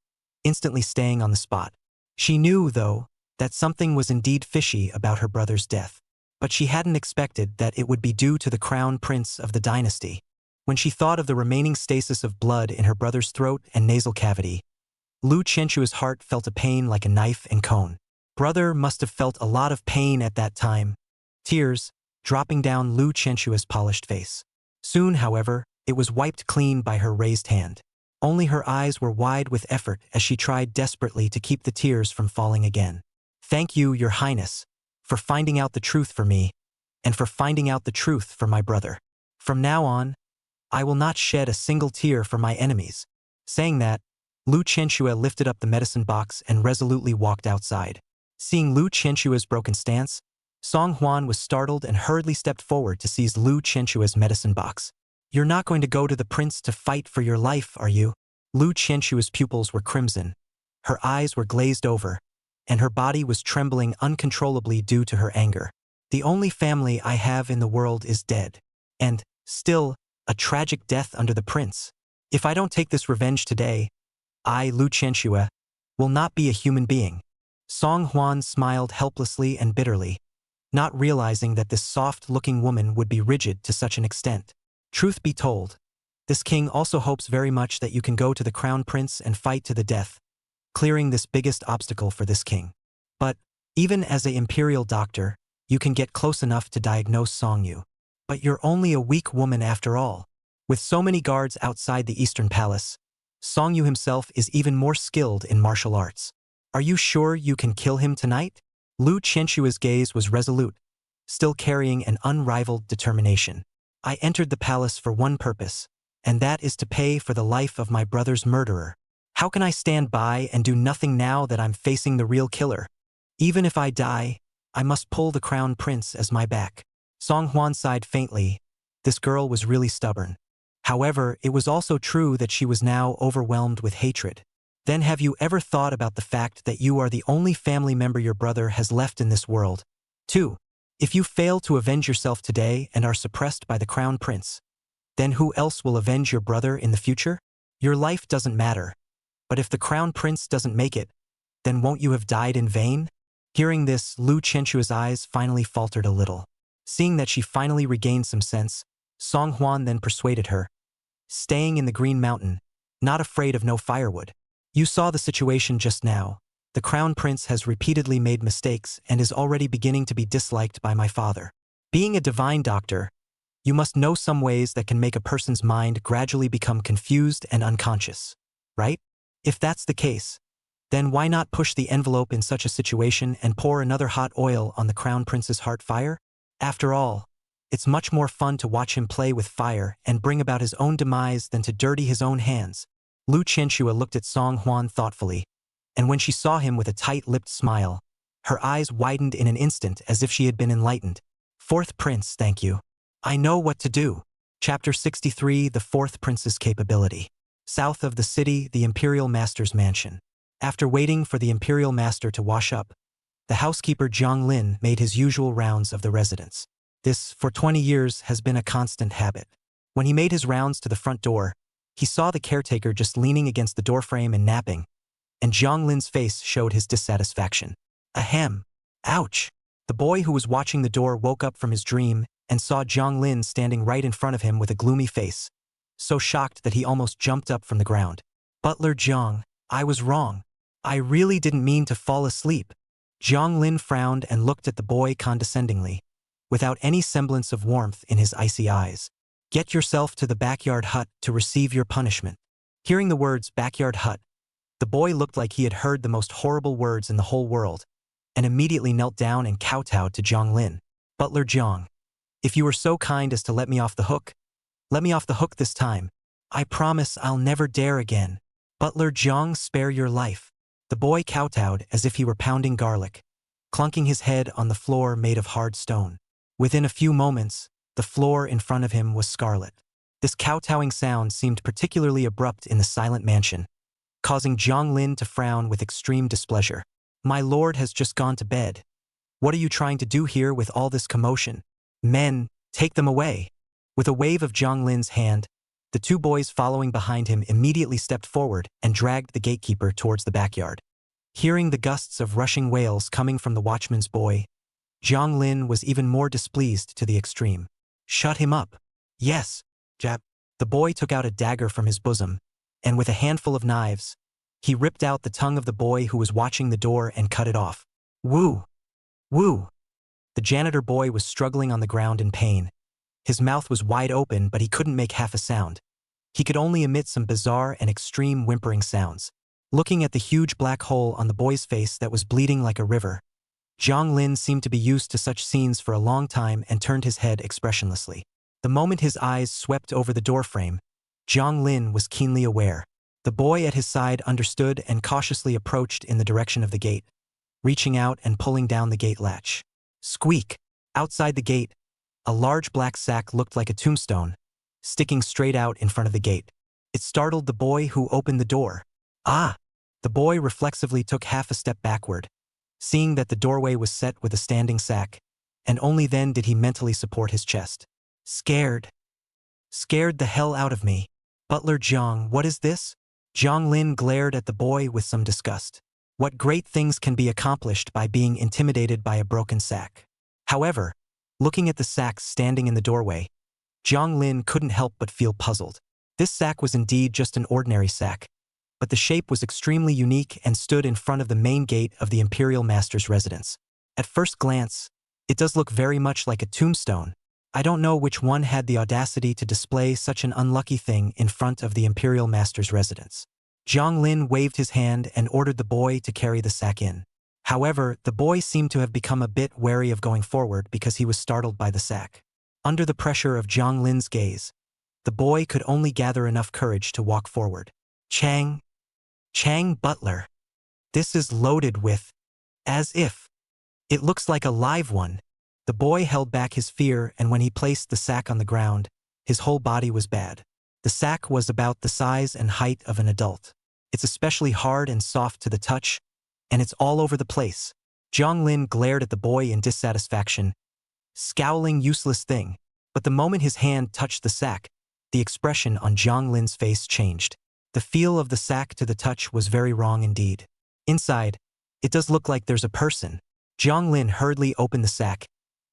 instantly staying on the spot. She knew, though, that something was indeed fishy about her brother's death, but she hadn't expected that it would be due to the crown prince of the dynasty. When she thought of the remaining stasis of blood in her brother's throat and nasal cavity, Lu Qianxue's heart felt a pain like a knife and cone. brother must have felt a lot of pain at that time, tears dropping down Lu Qianshua's polished face. Soon, however, it was wiped clean by her raised hand. Only her eyes were wide with effort as she tried desperately to keep the tears from falling again. Thank you, Your Highness, for finding out the truth for me, and for finding out the truth for my brother. From now on, I will not shed a single tear for my enemies. Saying that, Lu Qianxue lifted up the medicine box and resolutely walked outside. Seeing Lu Qianshua's broken stance, Song Huan was startled and hurriedly stepped forward to seize Lu Qianshua's medicine box. You're not going to go to the prince to fight for your life, are you? Lu Qianshua's pupils were crimson. Her eyes were glazed over, and her body was trembling uncontrollably due to her anger. The only family I have in the world is dead. And, still, a tragic death under the prince. If I don't take this revenge today, I, Lu Qianxue, will not be a human being. Song Huan smiled helplessly and bitterly, not realizing that this soft-looking woman would be rigid to such an extent. Truth be told, this king also hopes very much that you can go to the crown prince and fight to the death, clearing this biggest obstacle for this king. But, even as an imperial doctor, you can get close enough to diagnose Song Yu. But you're only a weak woman after all. With so many guards outside the Eastern Palace, Song Yu himself is even more skilled in martial arts. Are you sure you can kill him tonight? Lu Qianshua's gaze was resolute, still carrying an unrivaled determination. I entered the palace for one purpose, and that is to pay for the life of my brother's murderer. How can I stand by and do nothing now that I'm facing the real killer? Even if I die, I must pull the crown prince as my back. Song Huan sighed faintly. This girl was really stubborn. However, it was also true that she was now overwhelmed with hatred. Then have you ever thought about the fact that you are the only family member your brother has left in this world? 2. If you fail to avenge yourself today and are suppressed by the crown prince, then who else will avenge your brother in the future? Your life doesn't matter. But if the crown prince doesn't make it, then won't you have died in vain? Hearing this, Lu Qianshua's eyes finally faltered a little. Seeing that she finally regained some sense, Song Huan then persuaded her. Staying in the Green Mountain, not afraid of no firewood. You saw the situation just now. The crown prince has repeatedly made mistakes and is already beginning to be disliked by my father. Being a divine doctor, you must know some ways that can make a person's mind gradually become confused and unconscious, right? If that's the case, then why not push the envelope in such a situation and pour another hot oil on the crown prince's heart fire? After all, it's much more fun to watch him play with fire and bring about his own demise than to dirty his own hands. Lu Qianxue looked at Song Huan thoughtfully, and when she saw him with a tight-lipped smile, her eyes widened in an instant as if she had been enlightened. Fourth Prince, thank you. I know what to do. Chapter 63, The Fourth Prince's Capability. South of the city, the Imperial Master's mansion. After waiting for the Imperial Master to wash up, the housekeeper Zhang Lin made his usual rounds of the residence. This, for 20 years, has been a constant habit. When he made his rounds to the front door, he saw the caretaker just leaning against the doorframe and napping, and Zhang Lin's face showed his dissatisfaction. Ahem. Ouch. The boy who was watching the door woke up from his dream and saw Zhang Lin standing right in front of him with a gloomy face, so shocked that he almost jumped up from the ground. Butler Zhang, I was wrong. I really didn't mean to fall asleep. Zhang Lin frowned and looked at the boy condescendingly, without any semblance of warmth in his icy eyes. Get yourself to the backyard hut to receive your punishment. Hearing the words backyard hut, the boy looked like he had heard the most horrible words in the whole world, and immediately knelt down and kowtowed to Zhang Lin. Butler Zhang, if you were so kind as to let me off the hook, let me off the hook this time. I promise I'll never dare again. Butler Zhang, spare your life. The boy kowtowed as if he were pounding garlic, clunking his head on the floor made of hard stone. Within a few moments, the floor in front of him was scarlet. This kowtowing sound seemed particularly abrupt in the silent mansion, causing Zhang Lin to frown with extreme displeasure. My lord has just gone to bed. What are you trying to do here with all this commotion? Men, take them away. With a wave of Zhang Lin's hand, the two boys following behind him immediately stepped forward and dragged the gatekeeper towards the backyard. Hearing the gusts of rushing wails coming from the watchman's boy, Zhang Lin was even more displeased to the extreme. Shut him up. Yes, Jap. The boy took out a dagger from his bosom, and with a handful of knives, he ripped out the tongue of the boy who was watching the door and cut it off. Woo! Woo! The janitor boy was struggling on the ground in pain. His mouth was wide open, but he couldn't make half a sound. He could only emit some bizarre and extreme whimpering sounds. Looking at the huge black hole on the boy's face that was bleeding like a river, Zhang Lin seemed to be used to such scenes for a long time and turned his head expressionlessly. The moment his eyes swept over the doorframe, Zhang Lin was keenly aware. The boy at his side understood and cautiously approached in the direction of the gate, reaching out and pulling down the gate latch. Squeak! Outside the gate, a large black sack looked like a tombstone, sticking straight out in front of the gate. It startled the boy who opened the door. Ah! The boy reflexively took half a step backward, seeing that the doorway was set with a standing sack, and only then did he mentally support his chest. Scared. Scared the hell out of me. Butler Zhang, what is this? Zhang Lin glared at the boy with some disgust. What great things can be accomplished by being intimidated by a broken sack. However, looking at the sack standing in the doorway, Zhang Lin couldn't help but feel puzzled. This sack was indeed just an ordinary sack, but the shape was extremely unique and stood in front of the main gate of the Imperial Master's residence. At first glance, it does look very much like a tombstone. I don't know which one had the audacity to display such an unlucky thing in front of the Imperial Master's residence. Zhang Lin waved his hand and ordered the boy to carry the sack in. However, the boy seemed to have become a bit wary of going forward because he was startled by the sack. Under the pressure of Zhang Lin's gaze, the boy could only gather enough courage to walk forward. Chang Butler. This is loaded with, as if. It looks like a live one. The boy held back his fear, and when he placed the sack on the ground, his whole body was bad. The sack was about the size and height of an adult. It's especially hard and soft to the touch, and it's all over the place. Zhang Lin glared at the boy in dissatisfaction, scowling useless thing. But the moment his hand touched the sack, the expression on Zhang Lin's face changed. The feel of the sack to the touch was very wrong indeed. Inside, it does look like there's a person. Zhang Lin hurriedly opened the sack,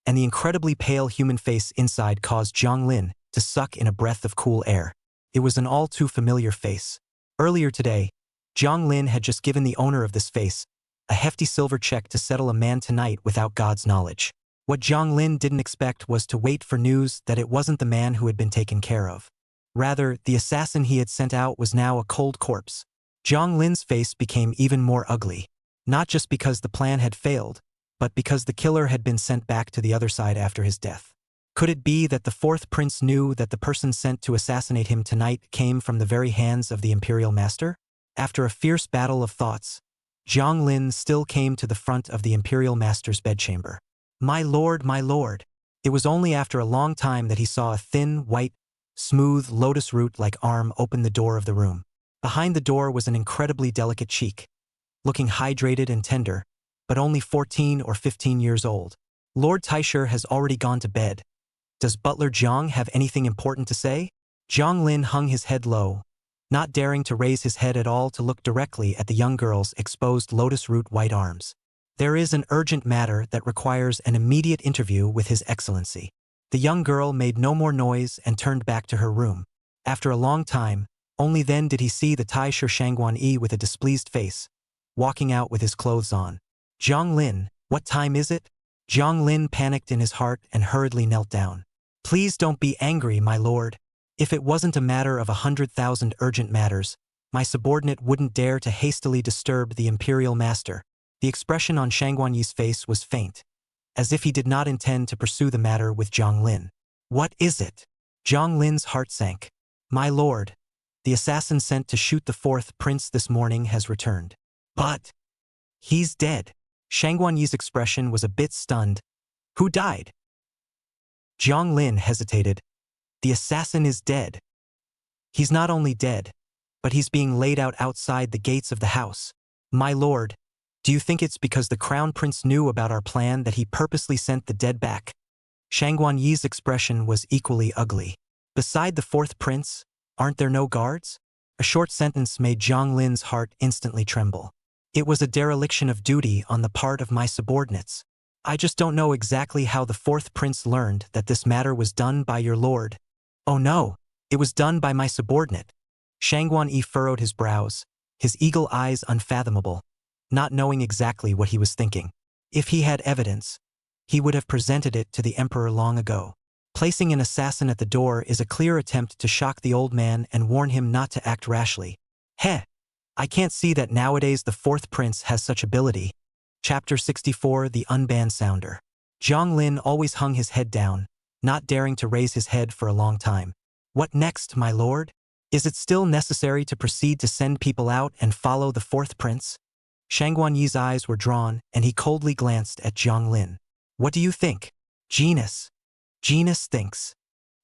and the incredibly pale human face inside caused Zhang Lin to suck in a breath of cool air. It was an all too familiar face. Earlier today, Zhang Lin had just given the owner of this face a hefty silver check to settle a man tonight without God's knowledge. What Zhang Lin didn't expect was to wait for news that it wasn't the man who had been taken care of. Rather, the assassin he had sent out was now a cold corpse. Zhang Lin's face became even more ugly, not just because the plan had failed, but because the killer had been sent back to the other side after his death. Could it be that the fourth prince knew that the person sent to assassinate him tonight came from the very hands of the Imperial Master? After a fierce battle of thoughts, Zhang Lin still came to the front of the Imperial Master's bedchamber. My lord, my lord. It was only after a long time that he saw a thin, white, smooth, lotus root-like arm open the door of the room. Behind the door was an incredibly delicate cheek, looking hydrated and tender, but only 14 or 15 years old. Lord Taisher has already gone to bed. Does Butler Zhang have anything important to say? Zhang Lin hung his head low, not daring to raise his head at all to look directly at the young girl's exposed lotus root white arms. There is an urgent matter that requires an immediate interview with His Excellency. The young girl made no more noise and turned back to her room. After a long time, only then did he see the Taisher Shangguan Yi with a displeased face, walking out with his clothes on. Zhang Lin, what time is it? Zhang Lin panicked in his heart and hurriedly knelt down. Please don't be angry, my lord. If it wasn't a matter of 100,000 urgent matters, my subordinate wouldn't dare to hastily disturb the Imperial Master. The expression on Shangguan Yi's face was faint, as if he did not intend to pursue the matter with Zhang Lin. What is it? Zhang Lin's heart sank. My lord, the assassin sent to shoot the fourth prince this morning has returned. But he's dead. Shangguan Yi's expression was a bit stunned. Who died? Zhang Lin hesitated. The assassin is dead. He's not only dead, but he's being laid out outside the gates of the house. My lord, do you think it's because the crown prince knew about our plan that he purposely sent the dead back? Shangguan Yi's expression was equally ugly. Beside the fourth prince, aren't there no guards? A short sentence made Zhang Lin's heart instantly tremble. It was a dereliction of duty on the part of my subordinates. I just don't know exactly how the fourth prince learned that this matter was done by your lord. Oh no, it was done by my subordinate. Shangguan Yi furrowed his brows, his eagle eyes unfathomable, not knowing exactly what he was thinking. If he had evidence, he would have presented it to the emperor long ago. Placing an assassin at the door is a clear attempt to shock the old man and warn him not to act rashly. Heh! I can't see that nowadays the fourth prince has such ability. Chapter 64 The Unbanned Sounder. Zhang Lin always hung his head down, not daring to raise his head for a long time. What next, my lord? Is it still necessary to proceed to send people out and follow the fourth prince? Shang Guanyi's eyes were drawn, and he coldly glanced at Zhang Lin. What do you think? Genius. Genius thinks.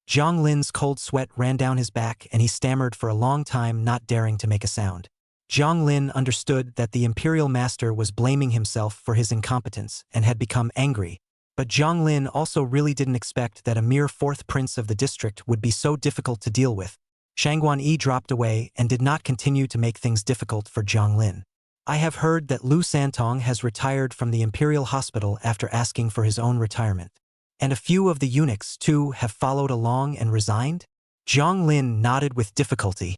Zhang Lin's cold sweat ran down his back and he stammered for a long time, not daring to make a sound. Zhang Lin understood that the imperial master was blaming himself for his incompetence and had become angry, but Zhang Lin also really didn't expect that a mere fourth prince of the district would be so difficult to deal with. Shang Guanyi dropped away and did not continue to make things difficult for Zhang Lin. I have heard that Lu Santong has retired from the imperial hospital after asking for his own retirement. And a few of the eunuchs, too, have followed along and resigned? Zhang Lin nodded with difficulty.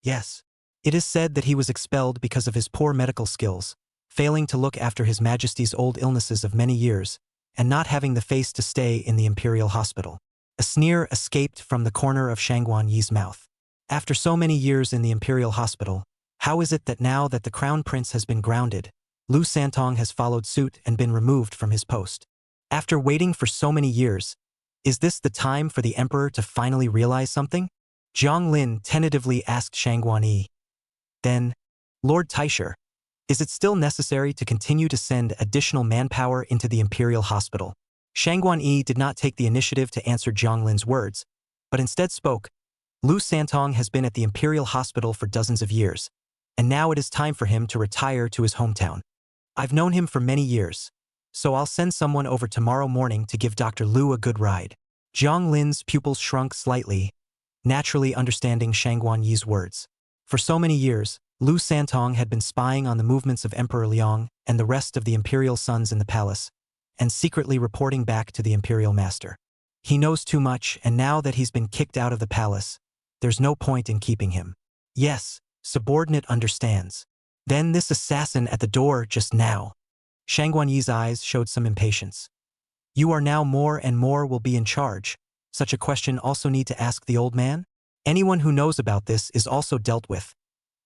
Yes. It is said that he was expelled because of his poor medical skills, failing to look after His Majesty's old illnesses of many years, and not having the face to stay in the imperial hospital. A sneer escaped from the corner of Shang Guanyi's mouth. After so many years in the imperial hospital, how is it that now that the crown prince has been grounded, Lu Santong has followed suit and been removed from his post? After waiting for so many years, is this the time for the emperor to finally realize something? Zhang Lin tentatively asked Shang Guanyi. Then, Lord Taisher, is it still necessary to continue to send additional manpower into the imperial hospital? Shang Guanyi did not take the initiative to answer Zhang Lin's words, but instead spoke. Lu Santong has been at the imperial hospital for dozens of years, and now it is time for him to retire to his hometown. I've known him for many years, so I'll send someone over tomorrow morning to give Dr. Lu a good ride. Zhang Lin's pupils shrunk slightly, naturally understanding Shang Guanyi's words. For so many years, Lu Santong had been spying on the movements of Emperor Liang and the rest of the imperial sons in the palace, and secretly reporting back to the imperial master. He knows too much, and now that he's been kicked out of the palace, there's no point in keeping him. Yes, subordinate understands. Then this assassin at the door just now. Shang Guanyi's eyes showed some impatience. You are now more and more will be in charge. Such a question also need to ask the old man? Anyone who knows about this is also dealt with,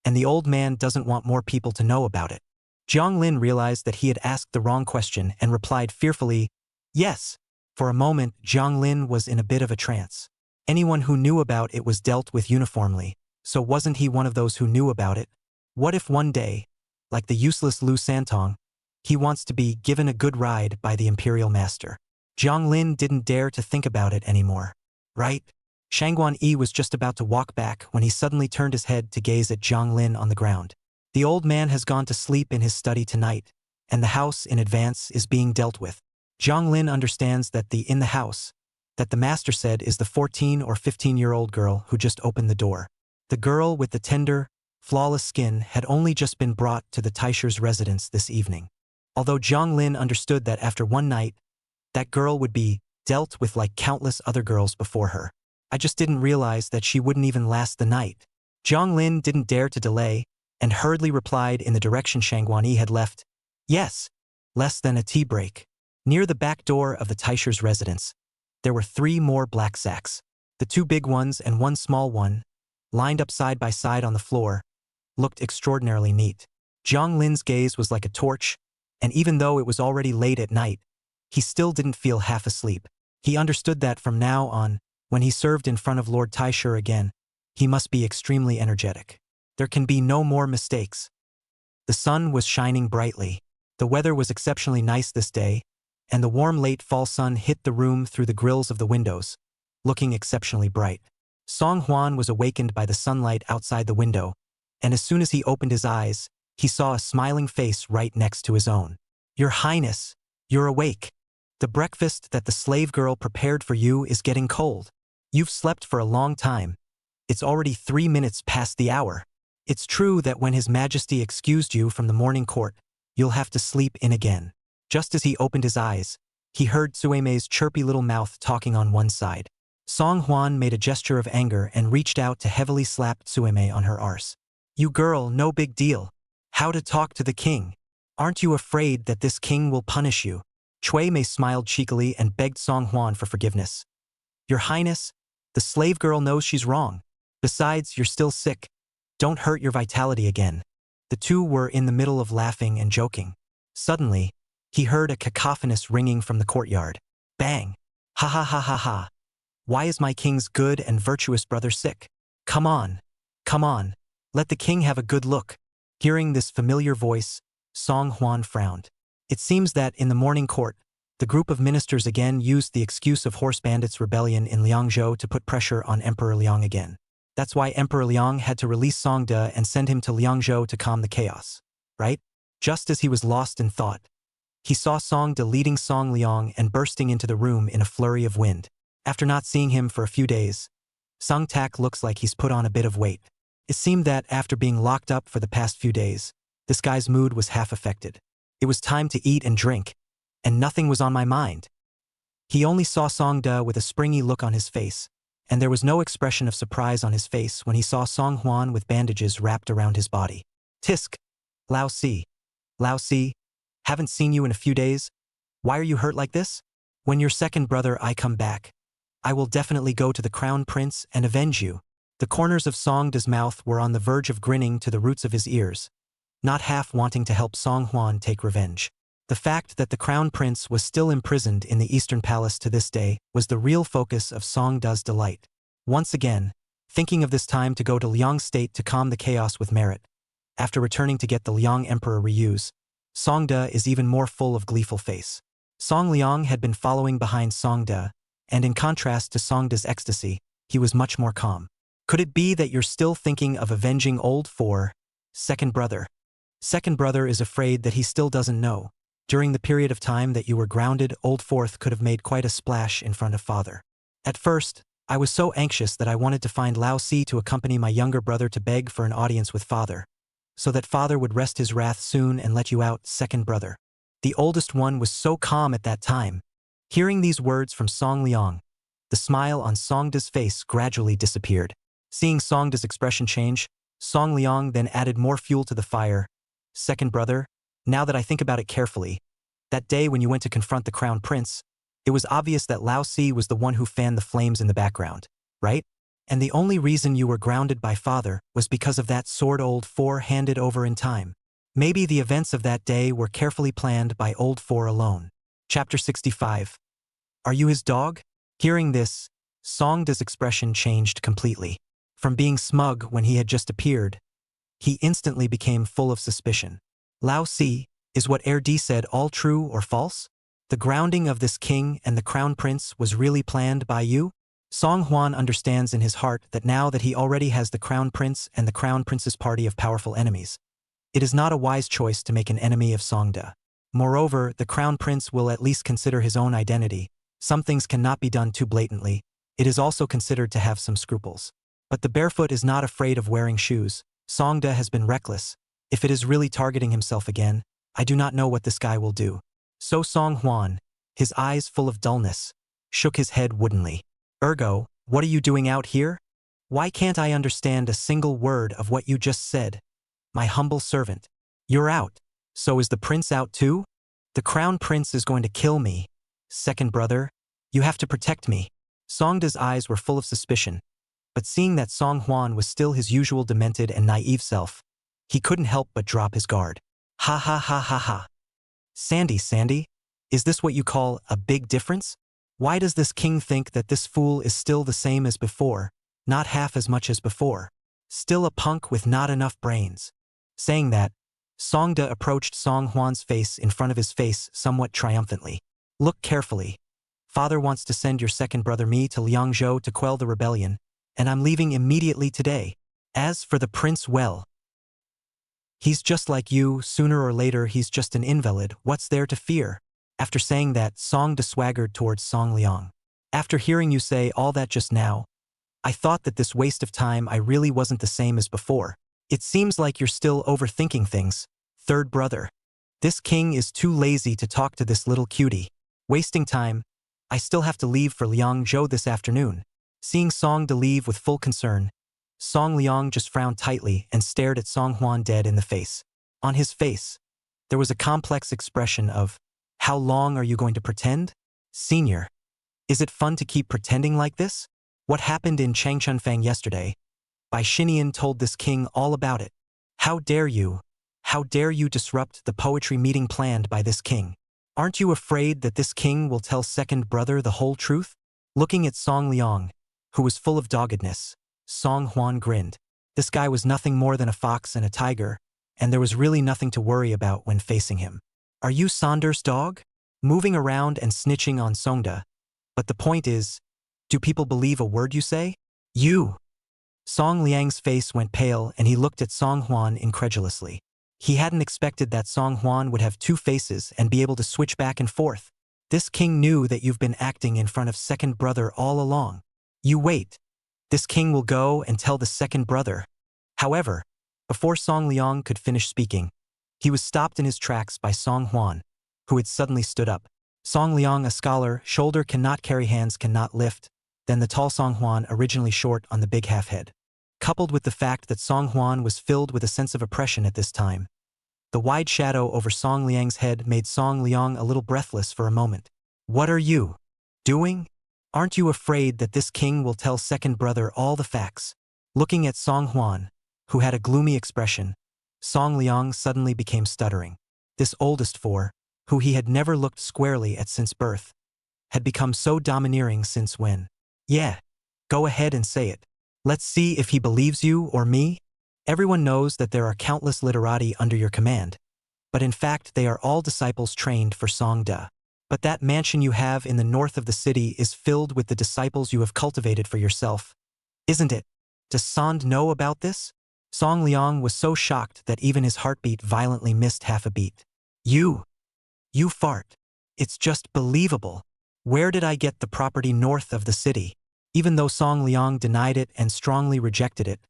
and the old man doesn't want more people to know about it. Zhang Lin realized that he had asked the wrong question and replied fearfully, yes. For a moment, Zhang Lin was in a bit of a trance. Anyone who knew about it was dealt with uniformly, so wasn't he one of those who knew about it? What if one day, like the useless Lu Santong, he wants to be given a good ride by the imperial master? Zhang Lin didn't dare to think about it anymore. Right? Shang Guanyi was just about to walk back when he suddenly turned his head to gaze at Zhang Lin on the ground. The old man has gone to sleep in his study tonight, and the house in advance is being dealt with. Zhang Lin understands that the in the house, that the master said is the 14 or 15-year-old girl who just opened the door. The girl with the tender, flawless skin had only just been brought to the Taisher's residence this evening. Although Zhang Lin understood that after one night, that girl would be dealt with like countless other girls before her. I just didn't realize that she wouldn't even last the night. Zhang Lin didn't dare to delay, and hurriedly replied in the direction Shang Guanyi had left. Yes, less than a tea break. Near the back door of the Taisher's residence, there were 3 more black sacks. The 2 big ones and 1 small one, lined up side by side on the floor, looked extraordinarily neat. Zhang Lin's gaze was like a torch, and even though it was already late at night, he still didn't feel half asleep. He understood that from now on, when he served in front of Lord Taisher again, he must be extremely energetic. There can be no more mistakes. The sun was shining brightly. The weather was exceptionally nice this day, and the warm late fall sun hit the room through the grills of the windows, looking exceptionally bright. Song Huan was awakened by the sunlight outside the window, and as soon as he opened his eyes, he saw a smiling face right next to his own. Your Highness, you're awake. The breakfast that the slave girl prepared for you is getting cold. You've slept for a long time. It's already 3 minutes past the hour. It's true that when His Majesty excused you from the morning court, you'll have to sleep in again. Just as he opened his eyes, he heard Suemei's chirpy little mouth talking on one side. Song Huan made a gesture of anger and reached out to heavily slap Suemei on her arse. You girl, no big deal. How to talk to the king? Aren't you afraid that this king will punish you? Chui Mei smiled cheekily and begged Song Huan for forgiveness. Your Highness, the slave girl knows she's wrong. Besides, you're still sick. Don't hurt your vitality again. The two were in the middle of laughing and joking. Suddenly, he heard a cacophonous ringing from the courtyard. Bang! Ha ha ha ha ha! Why is my king's good and virtuous brother sick? Come on! Come on! Let the king have a good look. Hearing this familiar voice, Song Huan frowned. It seems that in the morning court, the group of ministers again used the excuse of horse bandits' rebellion in Liangzhou to put pressure on Emperor Liang again. That's why Emperor Liang had to release Song De and send him to Liangzhou to calm the chaos, right? Just as he was lost in thought, he saw Song De leading Song Liang and bursting into the room in a flurry of wind. After not seeing him for a few days, Song Tak looks like he's put on a bit of weight. It seemed that after being locked up for the past few days, this guy's mood was half affected. It was time to eat and drink, and nothing was on my mind. He only saw Song De with a springy look on his face, and there was no expression of surprise on his face when he saw Song Huan with bandages wrapped around his body. Tisk! Lao Si. Lao Si, haven't seen you in a few days. Why are you hurt like this? When your second brother I come back, I will definitely go to the crown prince and avenge you. The corners of Song De's mouth were on the verge of grinning to the roots of his ears, not half wanting to help Song Huan take revenge. The fact that the crown prince was still imprisoned in the Eastern Palace to this day was the real focus of Song De's delight. Once again, thinking of this time to go to Liang State to calm the chaos with merit, after returning to get the Liang Emperor reuse, Song De is even more full of gleeful face. Song Liang had been following behind Song De, and in contrast to Song De's ecstasy, he was much more calm. Could it be that you're still thinking of avenging old second brother? Second brother is afraid that he still doesn't know. During the period of time that you were grounded, old fourth could have made quite a splash in front of father. At first, I was so anxious that I wanted to find Lao Si to accompany my younger brother to beg for an audience with father, so that father would rest his wrath soon and let you out, second brother. The oldest one was so calm at that time. Hearing these words from Song Liang, the smile on Song De's face gradually disappeared. Seeing Song De's expression change, Song Liang then added more fuel to the fire. Second brother, now that I think about it carefully, that day when you went to confront the crown prince, it was obvious that Lao Si was the one who fanned the flames in the background, right? And the only reason you were grounded by father was because of that sword old four handed over in time. Maybe the events of that day were carefully planned by old four alone. Chapter 65. Are you his dog? Hearing this, Song De's expression changed completely. From being smug when he had just appeared, he instantly became full of suspicion. Lao Si, is what RD said all true or false? The grounding of this king and the crown prince was really planned by you? Song Huan understands in his heart that now that he already has the crown prince and the crown prince's party of powerful enemies, it is not a wise choice to make an enemy of Song De. Moreover, the crown prince will at least consider his own identity. Some things cannot be done too blatantly. It is also considered to have some scruples. But the barefoot is not afraid of wearing shoes. Song De has been reckless. If it is really targeting himself again, I do not know what this guy will do. So Song Huan, his eyes full of dullness, shook his head woodenly. Ergo, what are you doing out here? Why can't I understand a single word of what you just said? My humble servant. You're out. So is the prince out too? The crown prince is going to kill me. Second brother, you have to protect me. Song De's eyes were full of suspicion, but seeing that Song Huan was still his usual demented and naive self, he couldn't help but drop his guard. Ha ha ha ha ha. Sandy, is this what you call a big difference? Why does this king think that this fool is still the same as before, not half as much as before? Still a punk with not enough brains. Saying that, Song De approached Song Huan's face in front of his face somewhat triumphantly. Look carefully. Father wants to send your second brother me to Liangzhou to quell the rebellion, and I'm leaving immediately today. As for the prince, well, he's just like you, sooner or later he's just an invalid, what's there to fear? After saying that, Song De swaggered towards Song Liang. After hearing you say all that just now, I thought that this waste of time I really wasn't the same as before. It seems like you're still overthinking things, third brother. This king is too lazy to talk to this little cutie. Wasting time. I still have to leave for Liangzhou this afternoon. Seeing Song De leave with full concern, Song Liang just frowned tightly and stared at Song Huan dead in the face. On his face, There was a complex expression of, "How long are you going to pretend? Senior. Is it fun to keep pretending like this? What happened in Changchunfang yesterday? Bai Xinian told this king all about it. How dare you? How dare you disrupt the poetry meeting planned by this king? Aren't you afraid that this king will tell second brother the whole truth?" Looking at Song Liang, who was full of doggedness, Song Huan grinned. This guy was nothing more than a fox and a tiger, and there was really nothing to worry about when facing him. "Are you Saunders' dog? Moving around and snitching on Songda? But the point is, do people believe a word you say? You." Song Liang's face went pale and he looked at Song Huan incredulously. He hadn't expected that Song Huan would have two faces and be able to switch back and forth. "This king knew that you've been acting in front of second brother all along. You wait. This king will go and tell the second brother." However, before Song Liang could finish speaking, he was stopped in his tracks by Song Huan, who had suddenly stood up. Song Liang, a scholar, shoulder cannot carry, hands cannot lift, then the tall Song Huan, originally short on the big half-head. Coupled with the fact that Song Huan was filled with a sense of oppression at this time, the wide shadow over Song Liang's head made Song Liang a little breathless for a moment. "What are you doing? Aren't you afraid that this king will tell second brother all the facts?" Looking at Song Huan, who had a gloomy expression, Song Liang suddenly became stuttering. This oldest four, who he had never looked squarely at since birth, had become so domineering since when? "Yeah, go ahead and say it. Let's see if he believes you or me." Everyone knows that there are countless literati under your command, but in fact they are all disciples trained for Songda. But that mansion you have in the north of the city is filled with the disciples you have cultivated for yourself, isn't it? Does Sond know about this? Song Liang was so shocked that even his heartbeat violently missed half a beat. You fart. It's just believable. Where did I get the property north of the city?" Even though Song Liang denied it and strongly rejected it,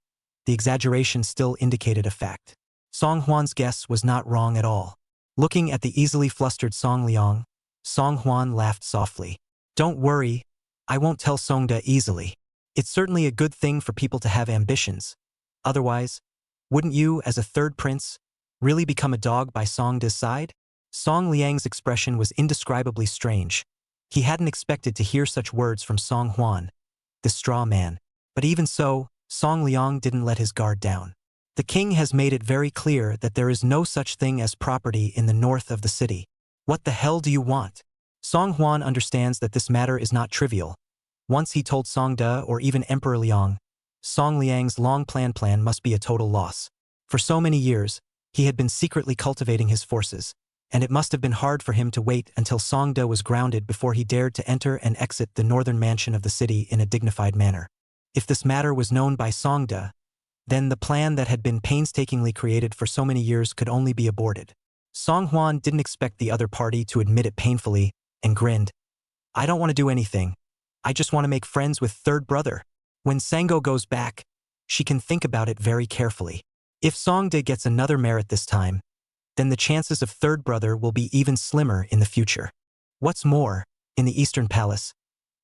the exaggeration still indicated a fact. Song Huan's guess was not wrong at all. Looking at the easily flustered Song Liang, Song Huan laughed softly. "Don't worry, I won't tell Songda easily. It's certainly a good thing for people to have ambitions. Otherwise, wouldn't you, as a third prince, really become a dog by Songda's side?" Song Liang's expression was indescribably strange. He hadn't expected to hear such words from Song Huan, the straw man. But even so, Song Liang didn't let his guard down. "The king has made it very clear that there is no such thing as property in the north of the city. What the hell do you want?" Song Huan understands that this matter is not trivial. Once he told Songda or even Emperor Liang, Song Liang's long-planned plan must be a total loss. For so many years, he had been secretly cultivating his forces, and it must have been hard for him to wait until Songda was grounded before he dared to enter and exit the northern mansion of the city in a dignified manner. If this matter was known by Songda, then the plan that had been painstakingly created for so many years could only be aborted. Song Huan didn't expect the other party to admit it painfully, and grinned. "I don't want to do anything. I just want to make friends with third brother. When Sango goes back, she can think about it very carefully. If Songda gets another merit this time, then the chances of third brother will be even slimmer in the future. What's more, in the Eastern Palace,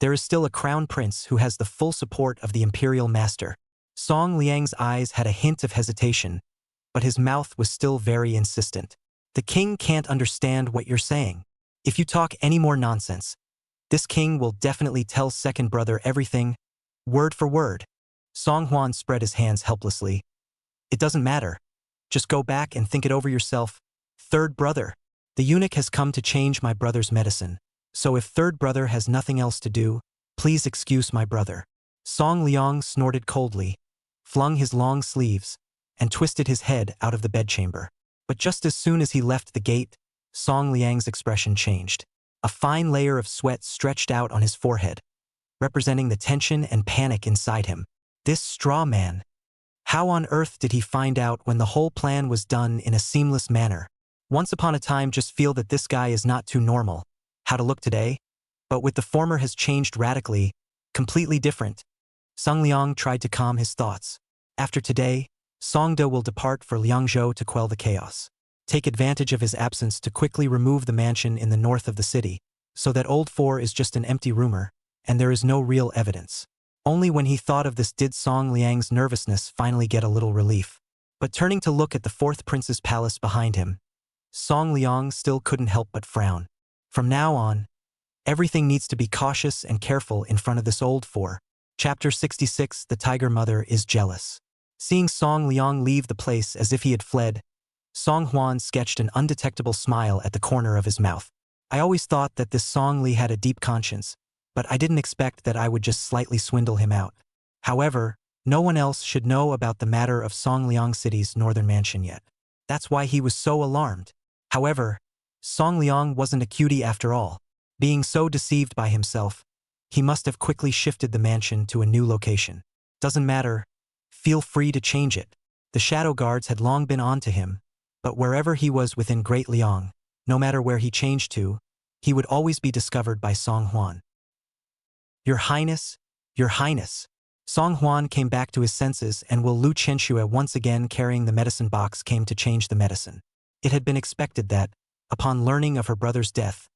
there is still a crown prince who has the full support of the imperial master." Song Liang's eyes had a hint of hesitation, but his mouth was still very insistent. "The king can't understand what you're saying. If you talk any more nonsense, this king will definitely tell second brother everything, word for word." Song Huan spread his hands helplessly. "It doesn't matter. Just go back and think it over yourself. Third brother. The eunuch has come to change my brother's medicine. So if third brother has nothing else to do, please excuse my brother." Song Liang snorted coldly, flung his long sleeves, and twisted his head out of the bedchamber. But just as soon as he left the gate, Song Liang's expression changed. A fine layer of sweat stretched out on his forehead, representing the tension and panic inside him. This straw man. How on earth did he find out when the whole plan was done in a seamless manner? Once upon a time, just feel that this guy is not too normal. How to look today? But with the former has changed radically, completely different. Song Liang tried to calm his thoughts. After today, Songda will depart for Liangzhou to quell the chaos. Take advantage of his absence to quickly remove the mansion in the north of the city, so that Old Four is just an empty rumor, and there is no real evidence. Only when he thought of this did Song Liang's nervousness finally get a little relief. But turning to look at the fourth prince's palace behind him, Song Liang still couldn't help but frown. From now on, everything needs to be cautious and careful in front of this old four. Chapter 66 The Tiger Mother is Jealous. Seeing Song Liang leave the place as if he had fled, Song Huan sketched an undetectable smile at the corner of his mouth. I always thought that this Song Li had a deep conscience, but I didn't expect that I would just slightly swindle him out. However, no one else should know about the matter of Song Liang City's northern mansion yet. That's why he was so alarmed. However, Song Liang wasn't a cutie after all. Being so deceived by himself, he must have quickly shifted the mansion to a new location. Doesn't matter. Feel free to change it. The shadow guards had long been on to him, but wherever he was within Great Liang, no matter where he changed to, he would always be discovered by Song Huan. Your Highness, Your Highness. Song Huan came back to his senses, and while Lu Qianxue once again carrying the medicine box came to change the medicine. It had been expected that, upon learning of her brother's death,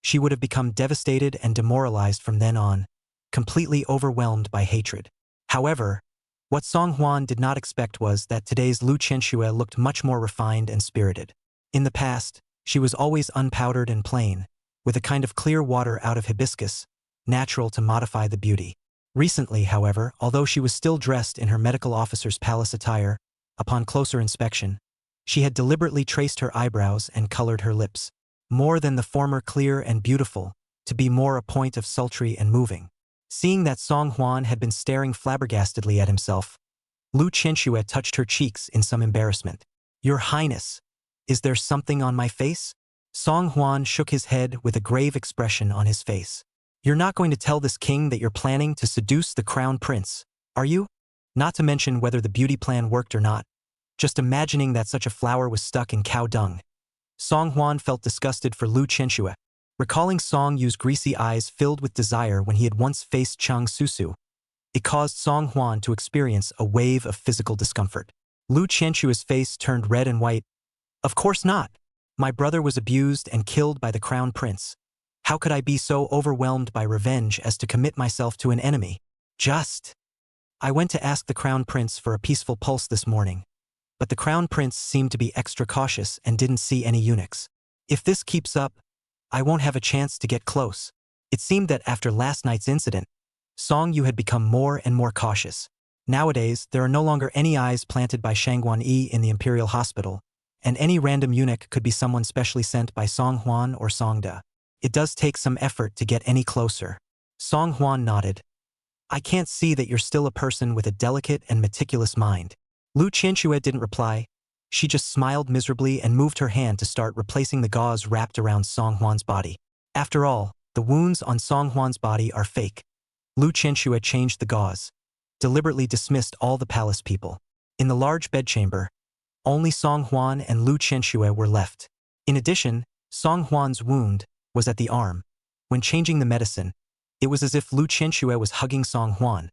she would have become devastated and demoralized from then on, completely overwhelmed by hatred. However, what Song Huan did not expect was that today's Lu Qianxue looked much more refined and spirited. In the past, she was always unpowdered and plain, with a kind of clear water out of hibiscus, natural to modify the beauty. Recently, however, although she was still dressed in her medical officer's palace attire, upon closer inspection, she had deliberately traced her eyebrows and colored her lips, more than the former clear and beautiful, to be more a point of sultry and moving. Seeing that Song Huan had been staring flabbergastedly at himself, Lu Qianxue touched her cheeks in some embarrassment. Your Highness, is there something on my face? Song Huan shook his head with a grave expression on his face. You're not going to tell this king that you're planning to seduce the crown prince, are you? Not to mention whether the beauty plan worked or not. Just imagining that such a flower was stuck in cow dung. Song Huan felt disgusted for Lu Qianxue, recalling Song Yu's greasy eyes filled with desire when he had once faced Cheng Susu. It caused Song Huan to experience a wave of physical discomfort. Lu Qianxue's face turned red and white. Of course not. My brother was abused and killed by the crown prince. How could I be so overwhelmed by revenge as to commit myself to an enemy? I went to ask the crown prince for a peaceful pulse this morning, but the crown prince seemed to be extra cautious and didn't see any eunuchs. If this keeps up, I won't have a chance to get close. It seemed that after last night's incident, Song Yu had become more and more cautious. Nowadays, there are no longer any eyes planted by Shangguan Yi in the imperial hospital, and any random eunuch could be someone specially sent by Song Huan or Song Da. It does take some effort to get any closer. Song Huan nodded. I can't see that you're still a person with a delicate and meticulous mind. Lu Qianxue didn't reply. She just smiled miserably and moved her hand to start replacing the gauze wrapped around Song Huan's body. After all, the wounds on Song Huan's body are fake. Lu Qianxue changed the gauze, deliberately dismissed all the palace people. In the large bedchamber, only Song Huan and Lu Qianxue were left. In addition, Song Huan's wound was at the arm. When changing the medicine, it was as if Lu Qianxue was hugging Song Huan.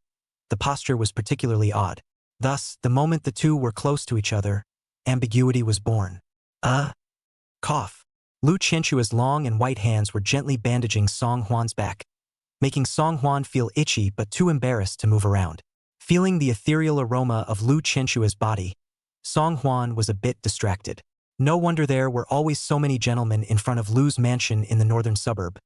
The posture was particularly odd. Thus, the moment the two were close to each other, ambiguity was born. Cough. Lu Qianxue's long and white hands were gently bandaging Song Huan's back, making Song Huan feel itchy but too embarrassed to move around. Feeling the ethereal aroma of Lu Qianxue's body, Song Huan was a bit distracted. No wonder there were always so many gentlemen in front of Lu's mansion in the northern suburb,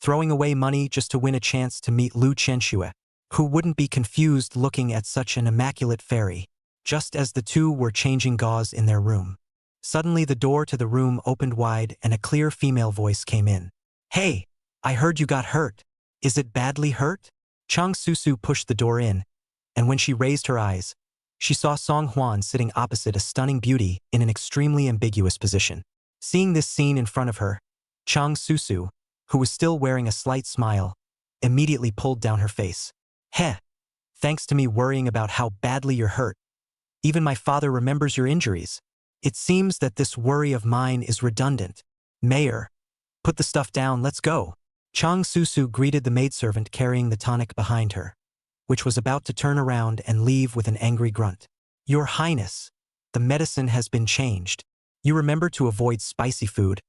throwing away money just to win a chance to meet Lu Qianxue, who wouldn't be confused looking at such an immaculate fairy. Just as the two were changing gauze in their room, suddenly the door to the room opened wide and a clear female voice came in. Hey, I heard you got hurt. Is it badly hurt? Cheng Susu pushed the door in, and when she raised her eyes, she saw Song Huan sitting opposite a stunning beauty in an extremely ambiguous position. Seeing this scene in front of her, Cheng Susu, who was still wearing a slight smile, immediately pulled down her face. Heh, thanks to me worrying about how badly you're hurt. Even my father remembers your injuries. It seems that this worry of mine is redundant. Mayor, put the stuff down, let's go. Cheng Susu greeted the maidservant carrying the tonic behind her, which was about to turn around and leave with an angry grunt. Your Highness, the medicine has been changed. You remember to avoid spicy food,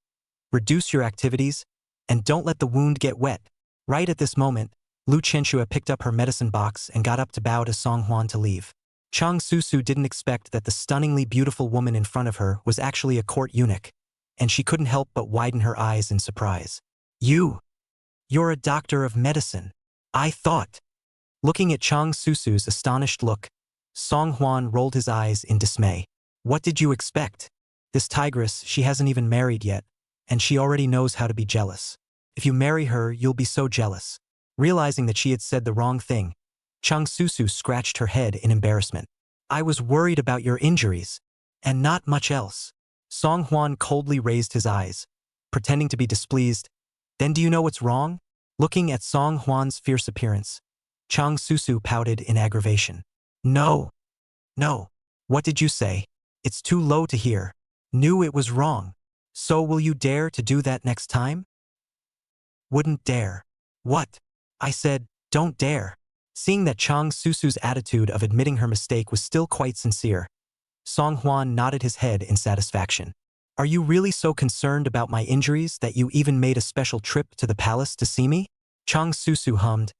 reduce your activities, and don't let the wound get wet. Right at this moment, Lu Qianxue picked up her medicine box and got up to bow to Song Huan to leave. Cheng Susu didn't expect that the stunningly beautiful woman in front of her was actually a court eunuch, and she couldn't help but widen her eyes in surprise. You're a doctor of medicine. I thought. Looking at Cheng Susu's astonished look, Song Hwan rolled his eyes in dismay. What did you expect? This tigress, she hasn't even married yet, and she already knows how to be jealous. If you marry her, you'll be so jealous. Realizing that she had said the wrong thing, Cheng Susu scratched her head in embarrassment. I was worried about your injuries, and not much else. Song Hwan coldly raised his eyes, pretending to be displeased. Then do you know what's wrong? Looking at Song Hwan's fierce appearance, Cheng Susu pouted in aggravation. No. What did you say? It's too low to hear. Knew it was wrong. So will you dare to do that next time? Wouldn't dare. What? I said, don't dare. Seeing that Cheng Susu's attitude of admitting her mistake was still quite sincere, Song Hwan nodded his head in satisfaction. Are you really so concerned about my injuries that you even made a special trip to the palace to see me? Cheng Susu hummed.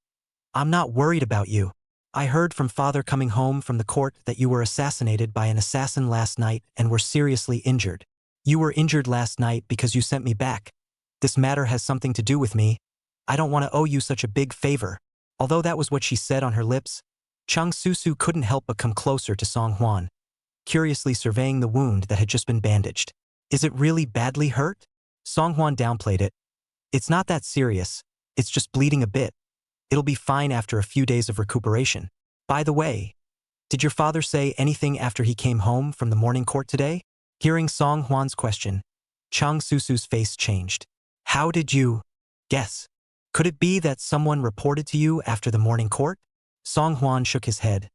I'm not worried about you. I heard from father coming home from the court that you were assassinated by an assassin last night and were seriously injured. You were injured last night because you sent me back. This matter has something to do with me. I don't want to owe you such a big favor. Although that was what she said on her lips, Cheng Susu couldn't help but come closer to Song Hwan, curiously surveying the wound that had just been bandaged. Is it really badly hurt? Song Hwan downplayed it. It's not that serious. It's just bleeding a bit. It'll be fine after a few days of recuperation. By the way, did your father say anything after he came home from the morning court today? Hearing Song Hwan's question, Cheng Susu's face changed. How did you guess? Could it be that someone reported to you after the morning court? Song Hwan shook his head.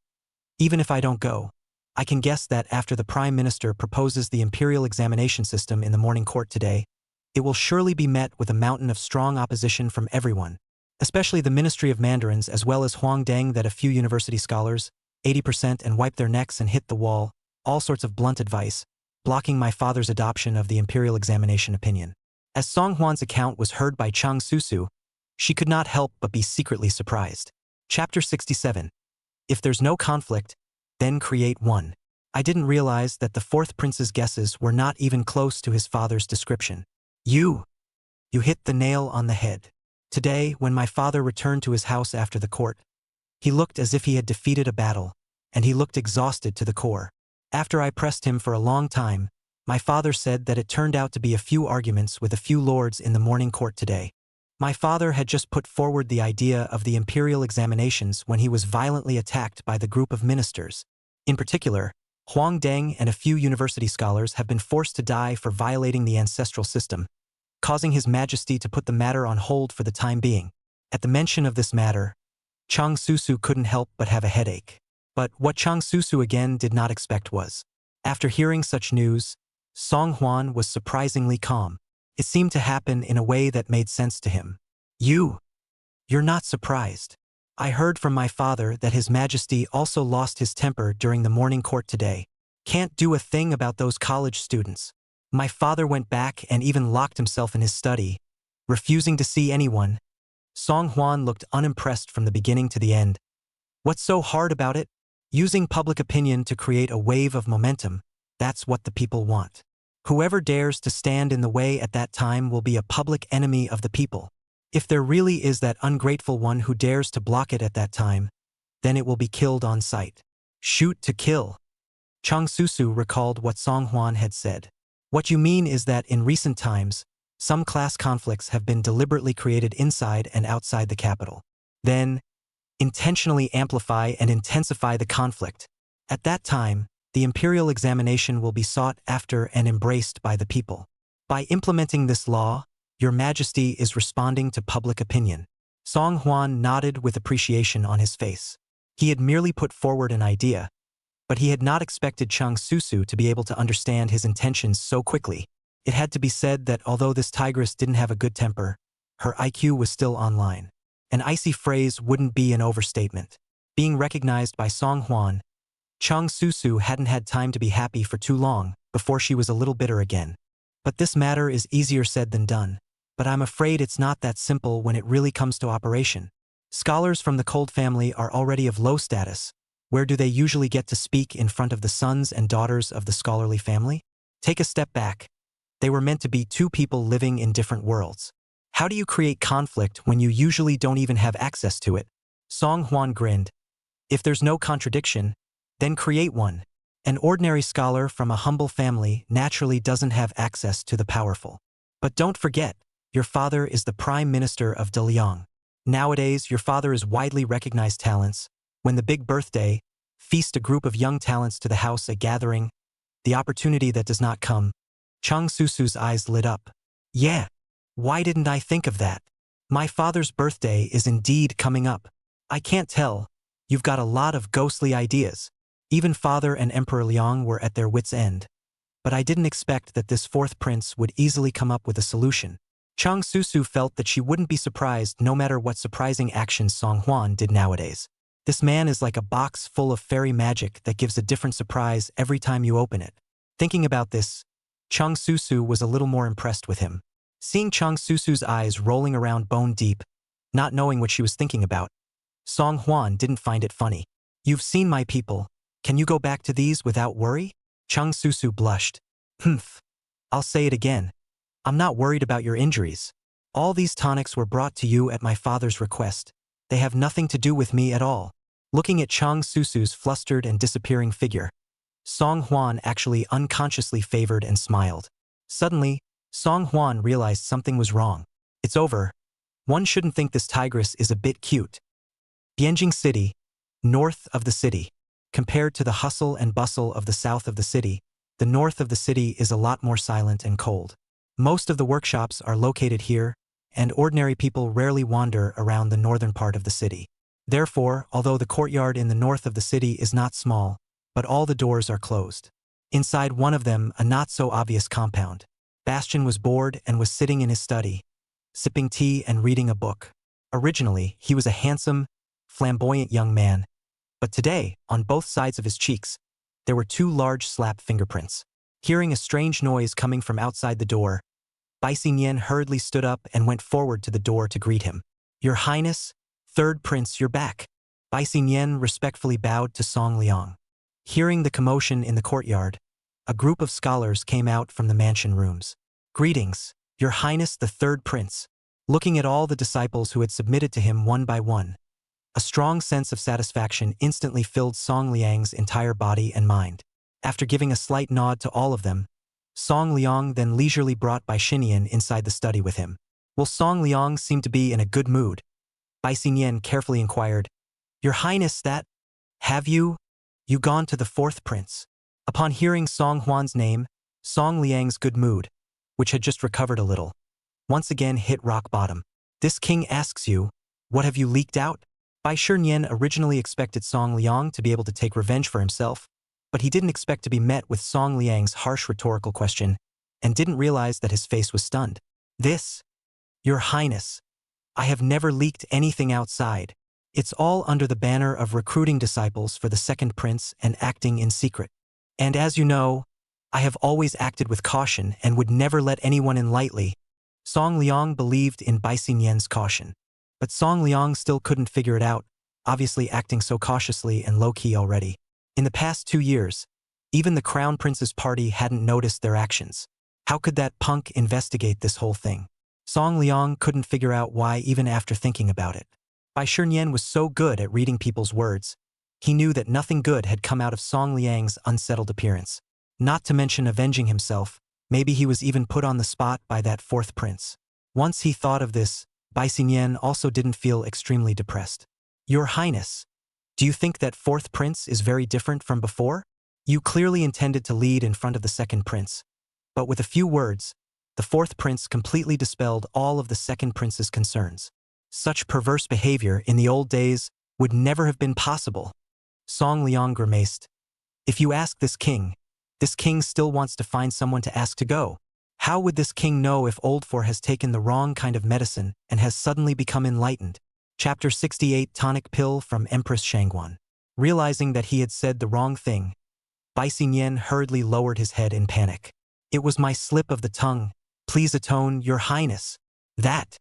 Even if I don't go, I can guess that after the Prime Minister proposes the imperial examination system in the morning court today, it will surely be met with a mountain of strong opposition from everyone, especially the Ministry of Mandarins as well as Huangdang, that a few university scholars, 80%, and wipe their necks and hit the wall, all sorts of blunt advice, blocking my father's adoption of the imperial examination opinion. As Song Hwan's account was heard by Cheng Susu, she could not help but be secretly surprised. Chapter 67. If there's no conflict, then create one. I didn't realize that the fourth prince's guesses were not even close to his father's description. You hit the nail on the head. Today, when my father returned to his house after the court, he looked as if he had defeated a battle, and he looked exhausted to the core. After I pressed him for a long time, my father said that it turned out to be a few arguments with a few lords in the morning court today. My father had just put forward the idea of the imperial examinations when he was violently attacked by the group of ministers. In particular, Huangdang and a few university scholars have been forced to die for violating the ancestral system, causing His Majesty to put the matter on hold for the time being. At the mention of this matter, Cheng Susu couldn't help but have a headache. But what Cheng Susu again did not expect was, after hearing such news, Song Hwan was surprisingly calm. It seemed to happen in a way that made sense to him. You're not surprised. I heard from my father that His Majesty also lost his temper during the morning court today. Can't do a thing about those college students. My father went back and even locked himself in his study, refusing to see anyone. Song Hwan looked unimpressed from the beginning to the end. What's so hard about it? Using public opinion to create a wave of momentum, that's what the people want. Whoever dares to stand in the way at that time will be a public enemy of the people. If there really is that ungrateful one who dares to block it at that time, then it will be killed on sight. Shoot to kill. Cheng Susu recalled what Song Hwan had said. What you mean is that in recent times, some class conflicts have been deliberately created inside and outside the capital. Then, intentionally amplify and intensify the conflict. At that time, the imperial examination will be sought after and embraced by the people. By implementing this law, Your Majesty is responding to public opinion. Song Hwan nodded with appreciation on his face. He had merely put forward an idea, but he had not expected Cheng Susu to be able to understand his intentions so quickly. It had to be said that although this tigress didn't have a good temper, her IQ was still online. An icy phrase wouldn't be an overstatement. Being recognized by Song Hwan, Cheng Susu hadn't had time to be happy for too long before she was a little bitter again. But this matter is easier said than done. But I'm afraid it's not that simple when it really comes to operation. Scholars from the Cold family are already of low status. Where do they usually get to speak in front of the sons and daughters of the scholarly family? Take a step back. They were meant to be two people living in different worlds. How do you create conflict when you usually don't even have access to it? Song Hwan grinned. If there's no contradiction, then create one. An ordinary scholar from a humble family naturally doesn't have access to the powerful. But don't forget, your father is the Prime Minister of Daliang. Nowadays, your father is widely recognized talents. When the big birthday, feast a group of young talents to the house, a gathering, the opportunity that does not come. Cheng Susu's eyes lit up. Yeah. Why didn't I think of that? My father's birthday is indeed coming up. I can't tell. You've got a lot of ghostly ideas. Even father and Emperor Liang were at their wits' end. But I didn't expect that this fourth prince would easily come up with a solution. Cheng Susu felt that she wouldn't be surprised no matter what surprising actions Song Hwan did nowadays. This man is like a box full of fairy magic that gives a different surprise every time you open it. Thinking about this, Cheng Susu was a little more impressed with him. Seeing Cheng Susu's eyes rolling around bone deep, not knowing what she was thinking about, Song Hwan didn't find it funny. You've seen my people. Can you go back to these without worry? Cheng Susu blushed. Humph. I'll say it again. I'm not worried about your injuries. All these tonics were brought to you at my father's request. They have nothing to do with me at all. Looking at Cheng Susu's flustered and disappearing figure, Song Hwan actually unconsciously favored and smiled. Suddenly, Song Hwan realized something was wrong. It's over. One shouldn't think this tigress is a bit cute. Bianjing City, north of the city. Compared to the hustle and bustle of the south of the city, the north of the city is a lot more silent and cold. Most of the workshops are located here, and ordinary people rarely wander around the northern part of the city. Therefore, although the courtyard in the north of the city is not small, but all the doors are closed. Inside one of them, a not-so-obvious compound. Bastian was bored and was sitting in his study, sipping tea and reading a book. Originally, he was a handsome, flamboyant young man, but today, on both sides of his cheeks, there were two large slap fingerprints. Hearing a strange noise coming from outside the door, Bai Xinyan hurriedly stood up and went forward to the door to greet him. Your Highness, Third Prince, you're back. Bai Xinyan respectfully bowed to Song Liang. Hearing the commotion in the courtyard, a group of scholars came out from the mansion rooms. Greetings, Your Highness the Third Prince. Looking at all the disciples who had submitted to him one by one, a strong sense of satisfaction instantly filled Song Liang's entire body and mind. After giving a slight nod to all of them, Song Liang then leisurely brought Bai Xinyan inside the study with him. While Song Liang seemed to be in a good mood, Bai Xinyan carefully inquired, Your Highness, have you gone to the fourth prince? Upon hearing Song Hwan's name, Song Liang's good mood, which had just recovered a little, once again hit rock bottom. This king asks you, what have you leaked out? Bai Xinyan originally expected Song Liang to be able to take revenge for himself, but he didn't expect to be met with Song Liang's harsh rhetorical question, and didn't realize that his face was stunned. This, Your Highness, I have never leaked anything outside. It's all under the banner of recruiting disciples for the second prince and acting in secret. And as you know, I have always acted with caution and would never let anyone in lightly. Song Liang believed in Bai Xinyan's caution. But Song Liang still couldn't figure it out, obviously acting so cautiously and low-key already. In the past 2 years, even the Crown Prince's party hadn't noticed their actions. How could that punk investigate this whole thing? Song Liang couldn't figure out why even after thinking about it. Bai Xinyan was so good at reading people's words, he knew that nothing good had come out of Song Liang's unsettled appearance. Not to mention avenging himself, maybe he was even put on the spot by that fourth prince. Once he thought of this, Bai Xinyan also didn't feel extremely depressed. Your Highness, do you think that fourth prince is very different from before? You clearly intended to lead in front of the second prince. But with a few words, the fourth prince completely dispelled all of the second prince's concerns. Such perverse behavior in the old days would never have been possible. Song Liang grimaced. If you ask this king still wants to find someone to ask to go. How would this king know if Old Four has taken the wrong kind of medicine and has suddenly become enlightened? Chapter 68 Tonic Pill from Empress Shangguan. Realizing that he had said the wrong thing, Bai Xinyan hurriedly lowered his head in panic. It was my slip of the tongue. Please atone, Your Highness. That,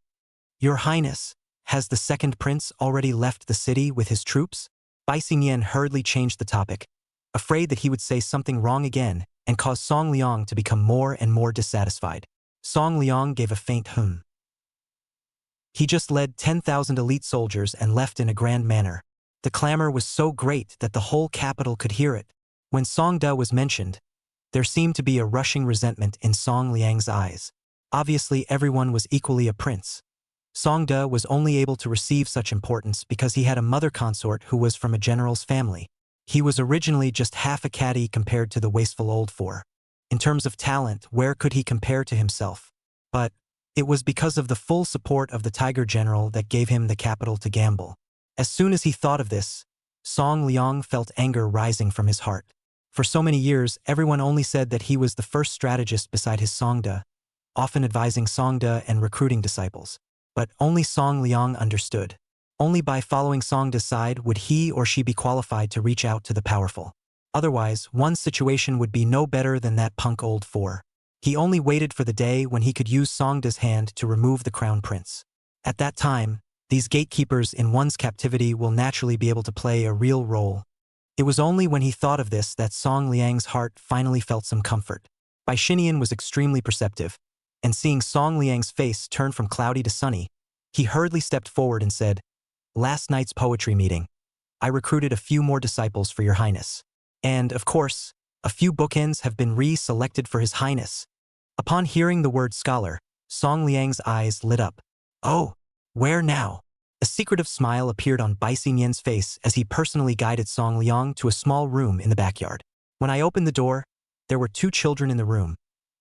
Your Highness, has the second prince already left the city with his troops? Bai Xinyan hurriedly changed the topic. Afraid that he would say something wrong again, and caused Song Liang to become more and more dissatisfied. Song Liang gave a faint hum. He just led 10,000 elite soldiers and left in a grand manner. The clamor was so great that the whole capital could hear it. When Song De was mentioned, there seemed to be a rushing resentment in Song Liang's eyes. Obviously, everyone was equally a prince. Song De was only able to receive such importance because he had a mother consort who was from a general's family. He was originally just half a caddy compared to the wasteful old four. In terms of talent, where could he compare to himself? But it was because of the full support of the Tiger General that gave him the capital to gamble. As soon as he thought of this, Song Liang felt anger rising from his heart. For so many years, everyone only said that he was the first strategist beside his Song De, often advising Song De and recruiting disciples. But only Song Liang understood. Only by following Song De's side would he or she be qualified to reach out to the powerful. Otherwise, one's situation would be no better than that punk old four. He only waited for the day when he could use Song De's hand to remove the crown prince. At that time, these gatekeepers in one's captivity will naturally be able to play a real role. It was only when he thought of this that Song Liang's heart finally felt some comfort. Bai Xinian was extremely perceptive, and seeing Song Liang's face turn from cloudy to sunny, he hurriedly stepped forward and said, "Last night's poetry meeting. I recruited a few more disciples for your highness. And, of course, a few bookends have been re-selected for his highness." Upon hearing the word scholar, Song Liang's eyes lit up. "Oh, where now?" A secretive smile appeared on Bai Xinian's face as he personally guided Song Liang to a small room in the backyard. When I opened the door, there were 2 children in the room,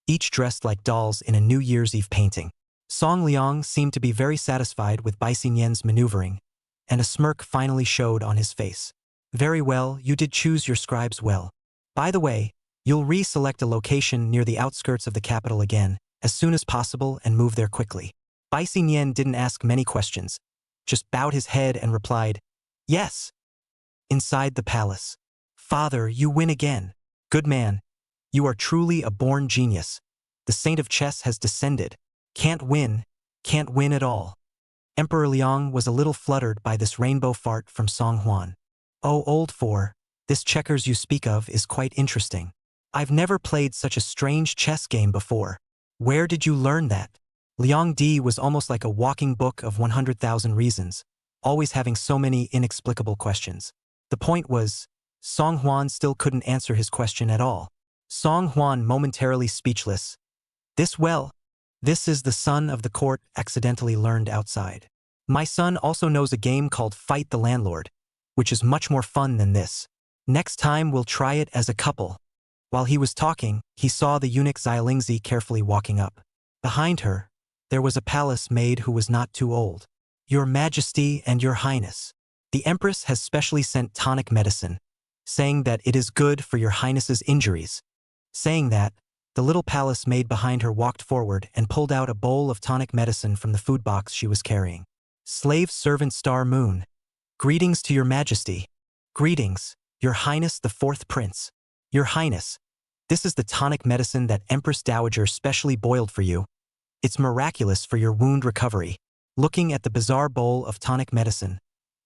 each dressed like dolls in a New Year's Eve painting. Song Liang seemed to be very satisfied with Bai Xinian's maneuvering, and a smirk finally showed on his face. "Very well, you did choose your scribes well. By the way, you'll re-select a location near the outskirts of the capital again, as soon as possible, and move there quickly." Bai Xinian didn't ask many questions, just bowed his head and replied, "Yes." Inside the palace. "Father, you win again. Good man. You are truly a born genius. The saint of chess has descended. Can't win at all." Emperor Liang was a little fluttered by this rainbow fart from Song Huan. "Oh, old four, this checkers you speak of is quite interesting. I've never played such a strange chess game before. Where did you learn that?" Liang Di was almost like a walking book of 100,000 reasons, always having so many inexplicable questions. The point was, Song Huan still couldn't answer his question at all. Song Huan momentarily speechless. This is the son of the court accidentally learned outside. My son also knows a game called Fight the Landlord, which is much more fun than this. Next time we'll try it as a couple. While he was talking, he saw the eunuch Xialingzi carefully walking up. Behind her, there was a palace maid who was not too old. "Your Majesty and Your Highness, the Empress has specially sent tonic medicine, saying that it is good for Your Highness's injuries." Saying that, the little palace maid behind her walked forward and pulled out a bowl of tonic medicine from the food box she was carrying. "Slave servant Star Moon. Greetings to Your Majesty. Greetings, Your Highness the 4th Prince. Your Highness, this is the tonic medicine that Empress Dowager specially boiled for you. It's miraculous for your wound recovery." Looking at the bizarre bowl of tonic medicine,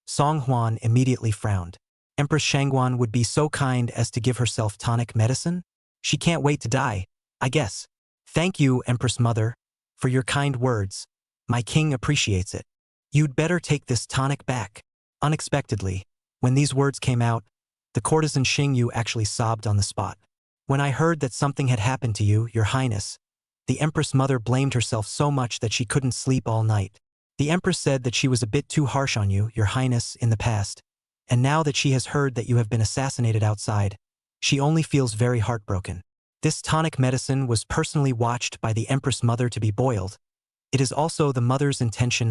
Song Huan immediately frowned. Empress Shangguan would be so kind as to give herself tonic medicine? She can't wait to die, I guess. "Thank you, Empress Mother, for your kind words. My king appreciates it. You'd better take this tonic back." Unexpectedly, when these words came out, the courtesan Xingyu actually sobbed on the spot. "When I heard that something had happened to you, Your Highness, the Empress Mother blamed herself so much that she couldn't sleep all night. The Empress said that she was a bit too harsh on you, Your Highness, in the past, and now that she has heard that you have been assassinated outside, she only feels very heartbroken. This tonic medicine was personally watched by the Empress Mother to be boiled. It is also the mother's intention."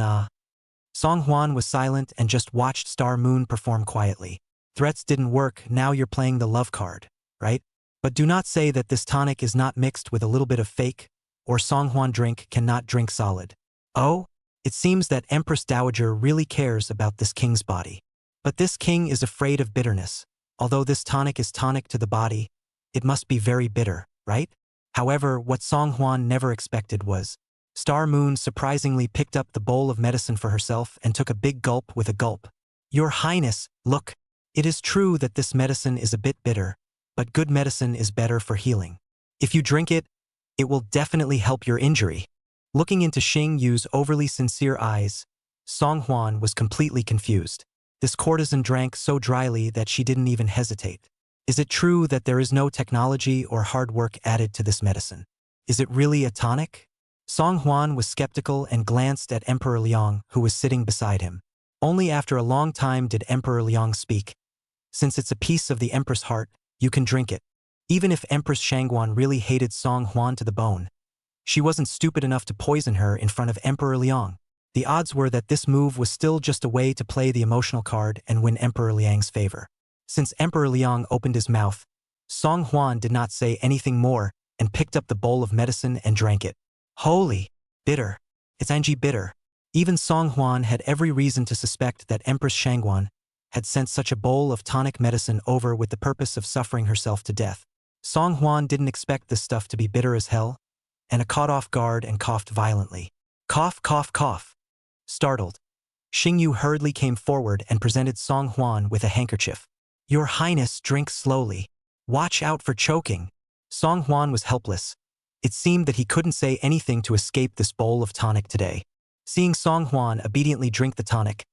Song Huan was silent and just watched Star Moon perform quietly. "Threats didn't work, now you're playing the love card, right? But do not say that this tonic is not mixed with a little bit of fake, or Song Huan drink cannot drink solid." "Oh? It seems that Empress Dowager really cares about this king's body. But this king is afraid of bitterness. Although this tonic is tonic to the body, it must be very bitter, right?" However, what Song Huan never expected was, Star Moon surprisingly picked up the bowl of medicine for herself and took a big gulp with a gulp. "Your Highness, look. It is true that this medicine is a bit bitter, but good medicine is better for healing. If you drink it, it will definitely help your injury. Looking into Xing Yu's overly sincere eyes, Song Huan was completely confused. This courtesan drank so dryly that she didn't even hesitate. Is it true that there is no technology or hard work added to this medicine? Is it really a tonic? Song Huan was skeptical and glanced at Emperor Liang, who was sitting beside him. Only after a long time did Emperor Liang speak. Since it's a piece of the Empress' heart, you can drink it. Even if Empress Shangguan really hated Song Huan to the bone, she wasn't stupid enough to poison her in front of Emperor Liang. The odds were that this move was still just a way to play the emotional card and win Emperor Liang's favor. Since Emperor Liang opened his mouth, Song Huan did not say anything more and picked up the bowl of medicine and drank it. Holy! Bitter. It's Anji bitter. Even Song Huan had every reason to suspect that Empress Shangguan had sent such a bowl of tonic medicine over with the purpose of suffering herself to death. Song Huan didn't expect this stuff to be bitter as hell, and caught off guard and coughed violently. Cough, cough, cough. Startled, Xing Yu hurriedly came forward and presented Song Huan with a handkerchief. Your Highness, drink slowly. Watch out for choking. Song Huan was helpless. It seemed that he couldn't say anything to escape this bowl of tonic today. Seeing Song Huan obediently drink the tonic,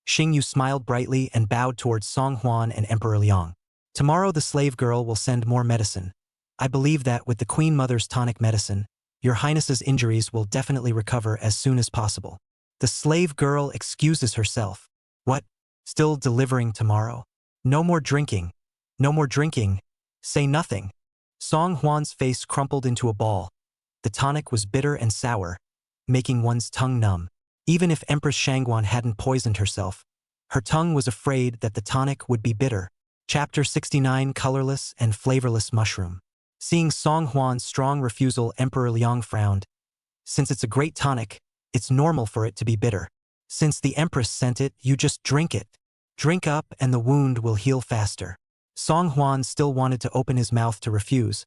Xing Yu smiled brightly and bowed towards Song Huan and Emperor Liang. Tomorrow the slave girl will send more medicine. I believe that with the Queen Mother's tonic medicine, your Highness's injuries will definitely recover as soon as possible. The slave girl excuses herself. What? Still delivering tomorrow? No more drinking. No more drinking. Say nothing. Song Huan's face crumpled into a ball. The tonic was bitter and sour, making one's tongue numb. Even if Empress Shangguan hadn't poisoned herself, her tongue was afraid that the tonic would be bitter. Chapter 69, Colorless and Flavorless Mushroom. Seeing Song Huan's strong refusal, Emperor Liang frowned. Since it's a great tonic, it's normal for it to be bitter. Since the Empress sent it, you just drink it. Drink up and the wound will heal faster. Song Huan still wanted to open his mouth to refuse,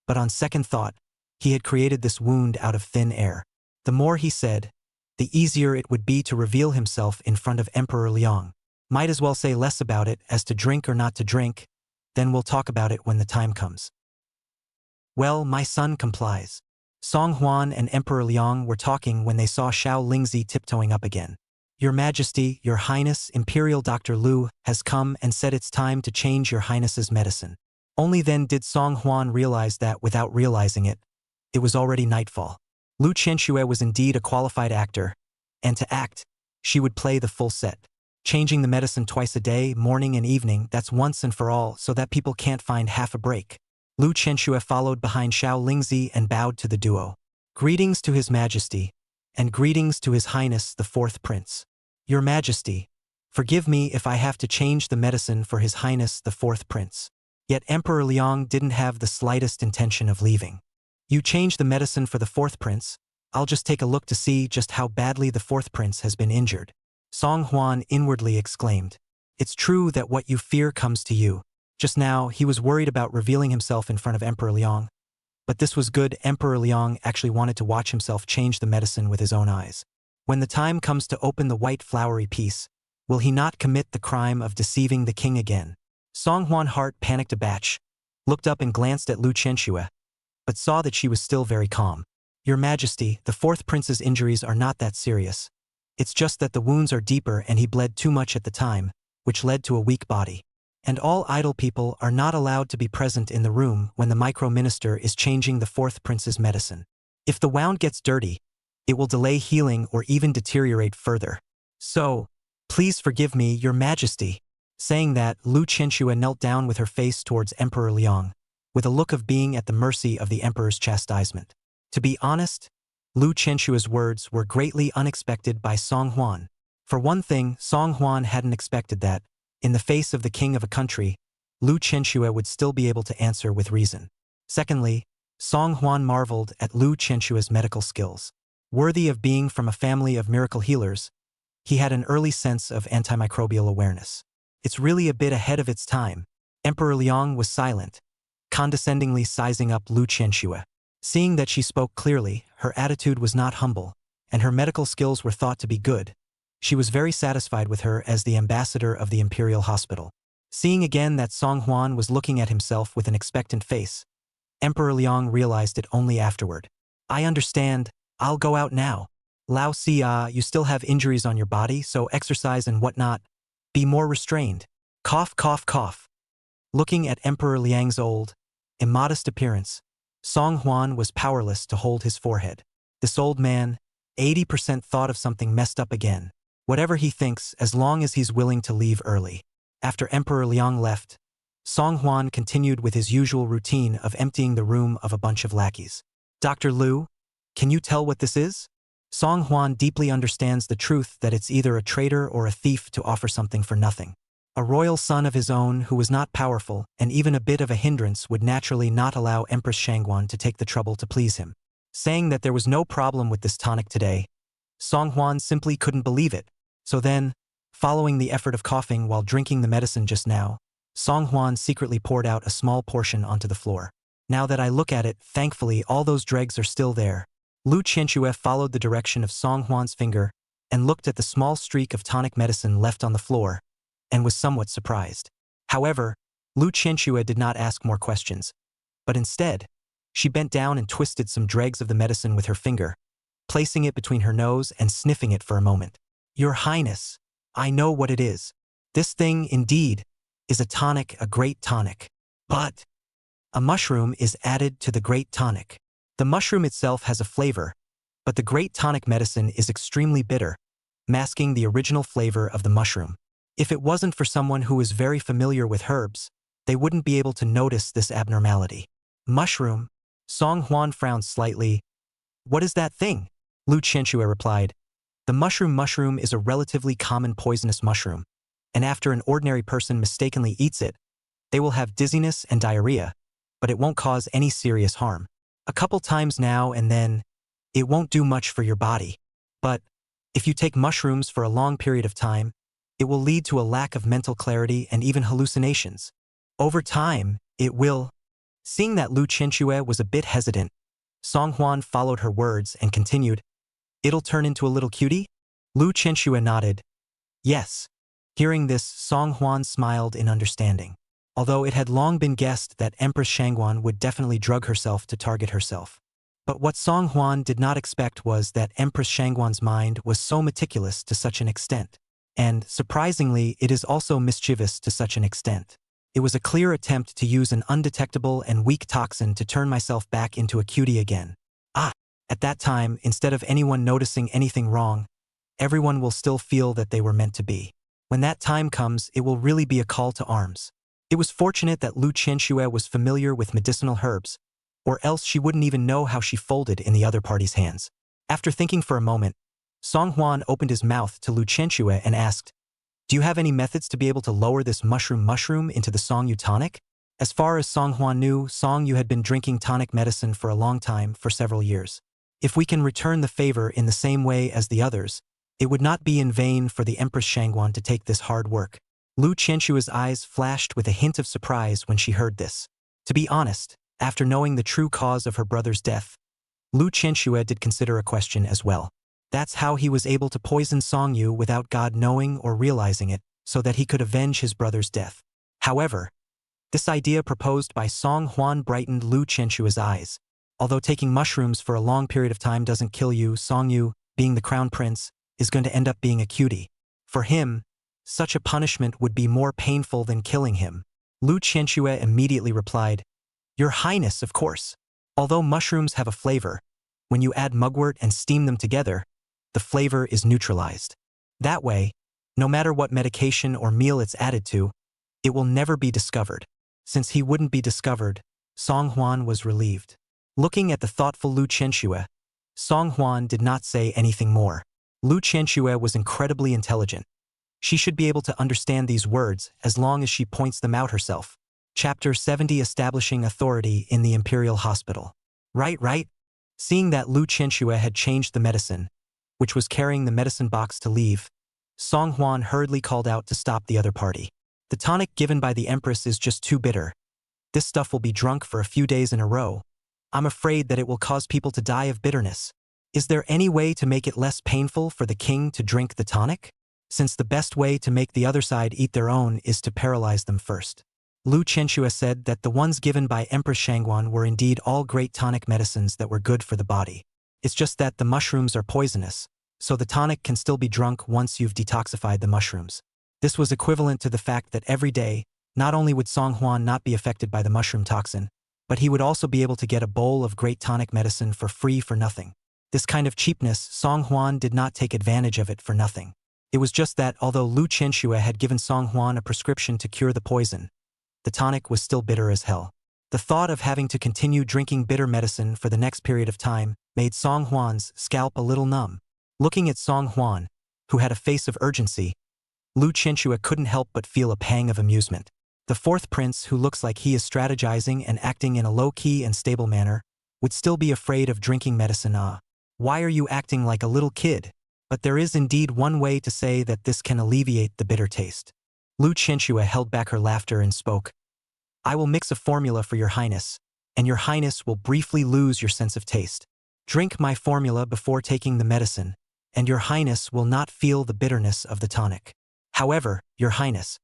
but on second thought, he had created this wound out of thin air. The more he said, the easier it would be to reveal himself in front of Emperor Liang. Might as well say less about it as to drink or not to drink, then we'll talk about it when the time comes. Well, my son complies. Song Huan and Emperor Liang were talking when they saw Xiao Lingzi tiptoeing up again. Your Majesty, Your Highness, Imperial Dr. Lu has come and said it's time to change Your Highness's medicine. Only then did Song Huan realize that without realizing it, it was already nightfall. Lu Qianxue was indeed a qualified actor, and to act, she would play the full set. Changing the medicine twice a day, morning and evening, that's once and for all so that people can't find half a break. Lu Qianxue followed behind Xiao Lingzi and bowed to the duo. Greetings to His Majesty, and greetings to His Highness the Fourth Prince. Your Majesty, forgive me if I have to change the medicine for His Highness the Fourth Prince. Yet Emperor Liang didn't have the slightest intention of leaving. You change the medicine for the Fourth Prince, I'll just take a look to see just how badly the Fourth Prince has been injured. Song Huan inwardly exclaimed. It's true that what you fear comes to you. Just now, he was worried about revealing himself in front of Emperor Liang. But this was good. Emperor Liang actually wanted to watch himself change the medicine with his own eyes. When the time comes to open the white flowery piece, will he not commit the crime of deceiving the king again? Song Huan heart panicked a batch, looked up and glanced at Lu Qianxue, but saw that she was still very calm. Your Majesty, the Fourth Prince's injuries are not that serious. It's just that the wounds are deeper and he bled too much at the time, which led to a weak body. And all idle people are not allowed to be present in the room when the micro-minister is changing the Fourth Prince's medicine. If the wound gets dirty, it will delay healing or even deteriorate further. So, please forgive me, Your Majesty. Saying that, Lu Qianxue knelt down with her face towards Emperor Liang, with a look of being at the mercy of the Emperor's chastisement. To be honest, Lu Qianxue's words were greatly unexpected by Song Huan. For one thing, Song Huan hadn't expected that, in the face of the king of a country, Lu Qianxue would still be able to answer with reason. Secondly, Song Huan marveled at Lu Qianxue's medical skills. Worthy of being from a family of miracle healers, he had an early sense of antimicrobial awareness. It's really a bit ahead of its time. Emperor Liang was silent, condescendingly sizing up Lu Qianxue. Seeing that she spoke clearly, her attitude was not humble, and her medical skills were thought to be good, she was very satisfied with her as the ambassador of the imperial hospital. Seeing again that Song Huan was looking at himself with an expectant face, Emperor Liang realized it only afterward. I understand, I'll go out now. Lao Xia, you still have injuries on your body, so exercise and whatnot. Be more restrained. Cough, cough, cough. Looking at Emperor Liang's old, immodest appearance, Song Huan was powerless to hold his forehead. This old man, 80% thought of something messed up again. Whatever he thinks, as long as he's willing to leave early. After Emperor Liang left, Song Huan continued with his usual routine of emptying the room of a bunch of lackeys. Dr. Liu, can you tell what this is? Song Huan deeply understands the truth that it's either a traitor or a thief to offer something for nothing. A royal son of his own who was not powerful and even a bit of a hindrance would naturally not allow Empress Shangguan to take the trouble to please him. Saying that there was no problem with this tonic today, Song Huan simply couldn't believe it. So then, following the effort of coughing while drinking the medicine just now, Song Huan secretly poured out a small portion onto the floor. Now that I look at it, thankfully all those dregs are still there. Lu Qianxue followed the direction of Song Huan's finger and looked at the small streak of tonic medicine left on the floor, and was somewhat surprised. However, Lu Qianxue did not ask more questions, but instead, she bent down and twisted some dregs of the medicine with her finger, placing it between her nose and sniffing it for a moment. Your Highness, I know what it is. This thing, indeed, is a tonic, a great tonic. But a mushroom is added to the great tonic. The mushroom itself has a flavor, but the great tonic medicine is extremely bitter, masking the original flavor of the mushroom. If it wasn't for someone who is very familiar with herbs, they wouldn't be able to notice this abnormality. Mushroom? Song Huan frowned slightly. What is that thing? Lu Qianxue replied. The mushroom is a relatively common poisonous mushroom, and after an ordinary person mistakenly eats it, they will have dizziness and diarrhea, but it won't cause any serious harm. A couple times now and then, it won't do much for your body. But if you take mushrooms for a long period of time, it will lead to a lack of mental clarity and even hallucinations. Over time, it will. Seeing that Lu Qianxue was a bit hesitant, Song Huan followed her words and continued, It'll turn into a little cutie? Lu Qianxue nodded. Yes. Hearing this, Song Huan smiled in understanding. Although it had long been guessed that Empress Shangguan would definitely drug herself to target herself. But what Song Huan did not expect was that Empress Shangguan's mind was so meticulous to such an extent. And, surprisingly, it is also mischievous to such an extent. It was a clear attempt to use an undetectable and weak toxin to turn myself back into a cutie again. At that time, instead of anyone noticing anything wrong, everyone will still feel that they were meant to be. When that time comes, it will really be a call to arms. It was fortunate that Lu Qianxue was familiar with medicinal herbs, or else she wouldn't even know how she folded in the other party's hands. After thinking for a moment, Song Huan opened his mouth to Lu Qianxue and asked, Do you have any methods to be able to lower this mushroom into the Song Yu tonic? As far as Song Huan knew, Song Yu had been drinking tonic medicine for a long time, for several years. If we can return the favor in the same way as the others, it would not be in vain for the Empress Shangguan to take this hard work. Lu Qianxue's eyes flashed with a hint of surprise when she heard this. To be honest, after knowing the true cause of her brother's death, Lu Qianxue did consider a question as well. That's how he was able to poison Song Yu without God knowing or realizing it, so that he could avenge his brother's death. However, this idea proposed by Song Huan brightened Lu Qianxue's eyes. Although taking mushrooms for a long period of time doesn't kill you, Song Yu, being the crown prince, is going to end up being a cutie. For him, such a punishment would be more painful than killing him. Lu Qianxue immediately replied, Your Highness, of course. Although mushrooms have a flavor, when you add mugwort and steam them together, the flavor is neutralized. That way, no matter what medication or meal it's added to, it will never be discovered. Since he wouldn't be discovered, Song Huan was relieved. Looking at the thoughtful Lu Qianxue, Song Huan did not say anything more. Lu Qianxue was incredibly intelligent. She should be able to understand these words as long as she points them out herself. Chapter 70 Establishing Authority in the Imperial Hospital. Right. Seeing that Lu Qianxue had changed the medicine, which was carrying the medicine box to leave, Song Huan hurriedly called out to stop the other party. The tonic given by the Empress is just too bitter. This stuff will be drunk for a few days in a row. I'm afraid that it will cause people to die of bitterness. Is there any way to make it less painful for the king to drink the tonic? since the best way to make the other side eat their own is to paralyze them first. Lu Qianxue said that the ones given by Empress Shangguan were indeed all great tonic medicines that were good for the body. It's just that the mushrooms are poisonous, so the tonic can still be drunk once you've detoxified the mushrooms. This was equivalent to the fact that every day, not only would Song Huan not be affected by the mushroom toxin, but he would also be able to get a bowl of great tonic medicine for free for nothing. This kind of cheapness, Song Huan did not take advantage of it for nothing. It was just that although Lu Qianxue had given Song Huan a prescription to cure the poison, the tonic was still bitter as hell. The thought of having to continue drinking bitter medicine for the next period of time made Song Huan's scalp a little numb. Looking at Song Huan, who had a face of urgency, Lu Qianxue couldn't help but feel a pang of amusement. The fourth prince, who looks like he is strategizing and acting in a low-key and stable manner, would still be afraid of drinking medicine. Why are you acting like a little kid? But there is indeed one way to say that this can alleviate the bitter taste. Lu Qianxue held back her laughter and spoke. I will mix a formula for your highness, and your highness will briefly lose your sense of taste. Drink my formula before taking the medicine, and your highness will not feel the bitterness of the tonic. However, your highness,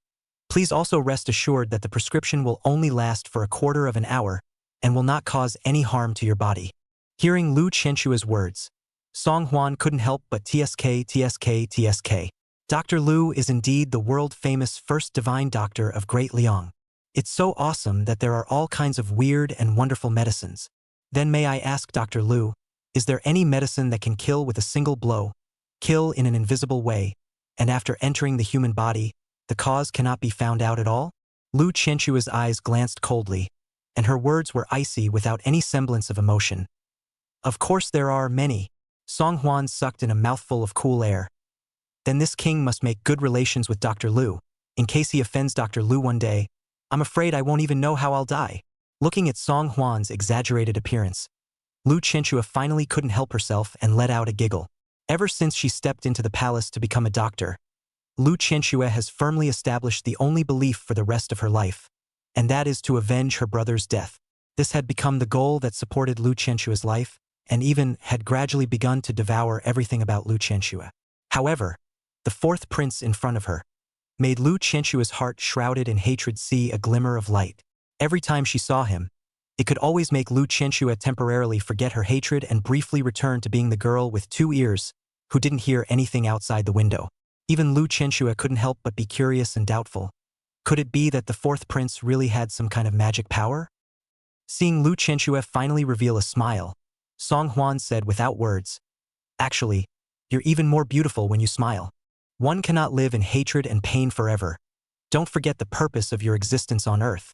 please also rest assured that the prescription will only last for a quarter of an hour and will not cause any harm to your body. Hearing Lu Qianxue's words, Song Huan couldn't help but tsk. Dr. Lu is indeed the world-famous first divine doctor of Great Liang. It's so awesome that there are all kinds of weird and wonderful medicines. Then may I ask Dr. Lu, is there any medicine that can kill with a single blow, kill in an invisible way, and after entering the human body, the cause cannot be found out at all? Lu Qianxue's eyes glanced coldly, and her words were icy without any semblance of emotion. Of course there are many. Song Huan sucked in a mouthful of cool air. Then this king must make good relations with Dr. Lu. In case he offends Dr. Lu one day, I'm afraid I won't even know how I'll die. Looking at Song Huan's exaggerated appearance, Lu Qianxue finally couldn't help herself and let out a giggle. Ever since she stepped into the palace to become a doctor, Lu Qianxue has firmly established the only belief for the rest of her life, and that is to avenge her brother's death. This had become the goal that supported Lu Qianxue's life, and even had gradually begun to devour everything about Lu Qianxue. However, the fourth prince in front of her made Lu Qianxue's heart shrouded in hatred see a glimmer of light. Every time she saw him, it could always make Lu Qianxue temporarily forget her hatred and briefly return to being the girl with 2 ears, who didn't hear anything outside the window. Even Lu Qianxue couldn't help but be curious and doubtful. Could it be that the fourth prince really had some kind of magic power? Seeing Lu Qianxue finally reveal a smile, Song Huan said without words, actually, you're even more beautiful when you smile. One cannot live in hatred and pain forever. Don't forget the purpose of your existence on earth.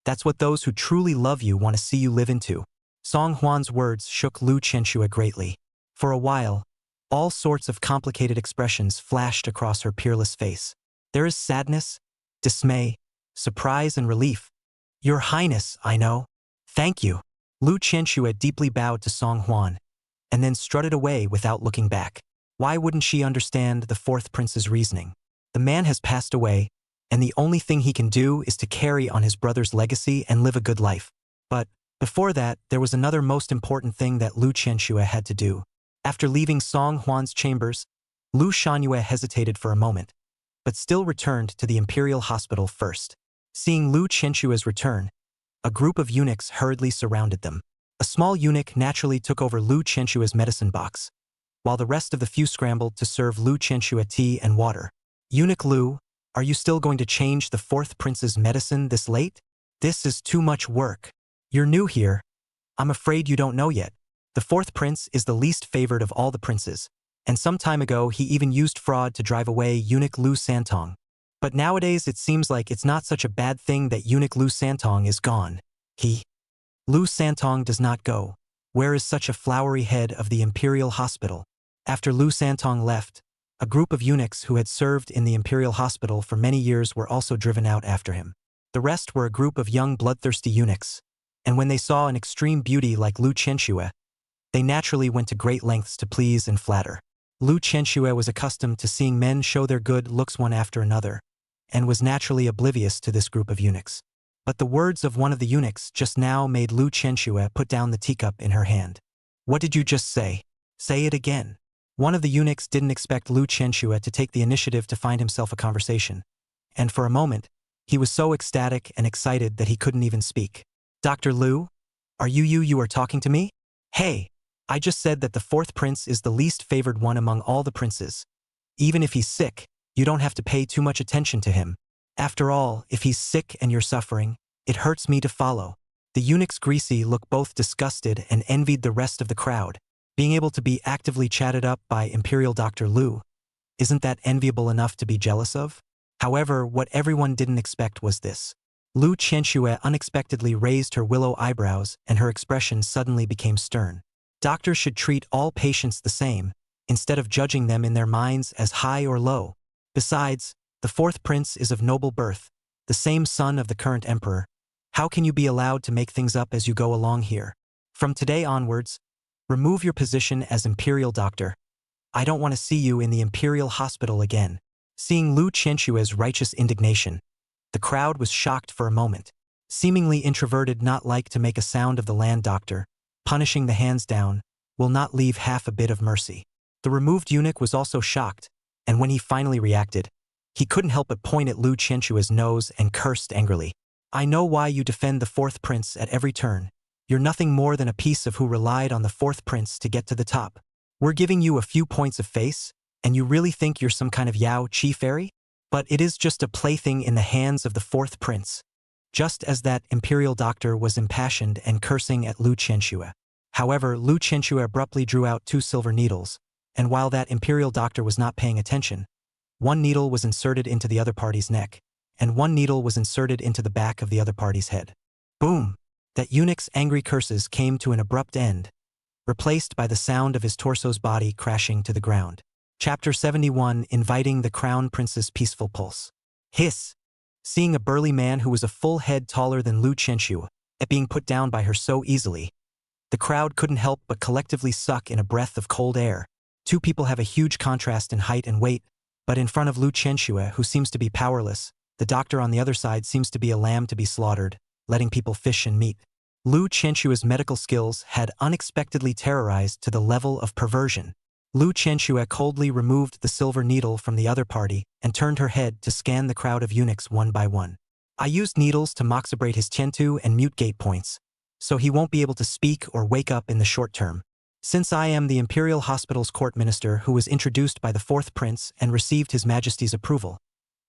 That's what those who truly love you want to see you live into. Song Huan's words shook Lu Qianxue greatly. For a while, all sorts of complicated expressions flashed across her peerless face. There is sadness, dismay, surprise and relief. Your Highness, I know. Thank you. Lu Qianxue deeply bowed to Song Huan, and then strutted away without looking back. Why wouldn't she understand the fourth prince's reasoning? The man has passed away, and the only thing he can do is to carry on his brother's legacy and live a good life. But before that, there was another most important thing that Lu Qianxue had to do. After leaving Song Huan's chambers, Lu Qianxue hesitated for a moment, but still returned to the imperial hospital first. Seeing Lu Qianxue's return, a group of eunuchs hurriedly surrounded them. A small eunuch naturally took over Lu Qianxue's medicine box, while the rest of the few scrambled to serve Lu Qianxue tea and water. Eunuch Lu, are you still going to change the fourth prince's medicine this late? This is too much work. You're new here. I'm afraid you don't know yet. The fourth prince is the least favored of all the princes, and some time ago he even used fraud to drive away eunuch Lu Santong. But nowadays it seems like it's not such a bad thing that eunuch Lu Santong is gone. Lu Santong does not go. Where is such a flowery head of the imperial hospital? After Lu Santong left, a group of eunuchs who had served in the imperial hospital for many years were also driven out after him. The rest were a group of young bloodthirsty eunuchs, and when they saw an extreme beauty like Lu Qianxue, they naturally went to great lengths to please and flatter. Lu Qianxue was accustomed to seeing men show their good looks one after another, and was naturally oblivious to this group of eunuchs. But the words of one of the eunuchs just now made Lu Qianxue put down the teacup in her hand. What did you just say? Say it again. One of the eunuchs didn't expect Lu Qianxue to take the initiative to find himself a conversation, and for a moment, he was so ecstatic and excited that he couldn't even speak. Dr. Lu? Are you are talking to me? Hey, I just said that the fourth prince is the least favored one among all the princes. Even if he's sick, you don't have to pay too much attention to him. After all, if he's sick and you're suffering, it hurts me to follow. The eunuch's greasy look both disgusted and envied the rest of the crowd. Being able to be actively chatted up by Imperial Dr. Lu, isn't that enviable enough to be jealous of? However, what everyone didn't expect was this. Lu Qianxue unexpectedly raised her willow eyebrows and her expression suddenly became stern. Doctors should treat all patients the same, instead of judging them in their minds as high or low. Besides, the fourth prince is of noble birth, the same son of the current emperor. How can you be allowed to make things up as you go along here? From today onwards, remove your position as imperial doctor. I don't want to see you in the imperial hospital again. Seeing Lu Qianxue's righteous indignation, the crowd was shocked for a moment. Seemingly introverted, not like to make a sound of the land doctor, punishing the hands down, will not leave half a bit of mercy. The removed eunuch was also shocked, and when he finally reacted, he couldn't help but point at Lu Qianxue's nose and cursed angrily. I know why you defend the fourth prince at every turn. You're nothing more than a piece of who relied on the fourth prince to get to the top. We're giving you a few points of face, and you really think you're some kind of Yao Qi fairy? But it is just a plaything in the hands of the fourth prince. Just as that imperial doctor was impassioned and cursing at Lu Qianxue. However, Lu Qianxue abruptly drew out 2 silver needles, and while that imperial doctor was not paying attention, one needle was inserted into the other party's neck, and one needle was inserted into the back of the other party's head. Boom! That eunuch's angry curses came to an abrupt end, replaced by the sound of his torso's body crashing to the ground. Chapter 71, Inviting the Crown Prince's Peaceful Pulse. Hiss! Seeing a burly man who was a full head taller than Lu Qianxue, at being put down by her so easily, the crowd couldn't help but collectively suck in a breath of cold air. 2 people have a huge contrast in height and weight, but in front of Lu Qianxue, who seems to be powerless, the doctor on the other side seems to be a lamb to be slaughtered, letting people fish and meat. Lu Qianxue's medical skills had unexpectedly terrorized to the level of perversion. Lu Qianxue coldly removed the silver needle from the other party and turned her head to scan the crowd of eunuchs one by one. I used needles to moxabrate his tiantu and mute gate points, so he won't be able to speak or wake up in the short term. Since I am the Imperial Hospital's court minister who was introduced by the fourth prince and received His Majesty's approval,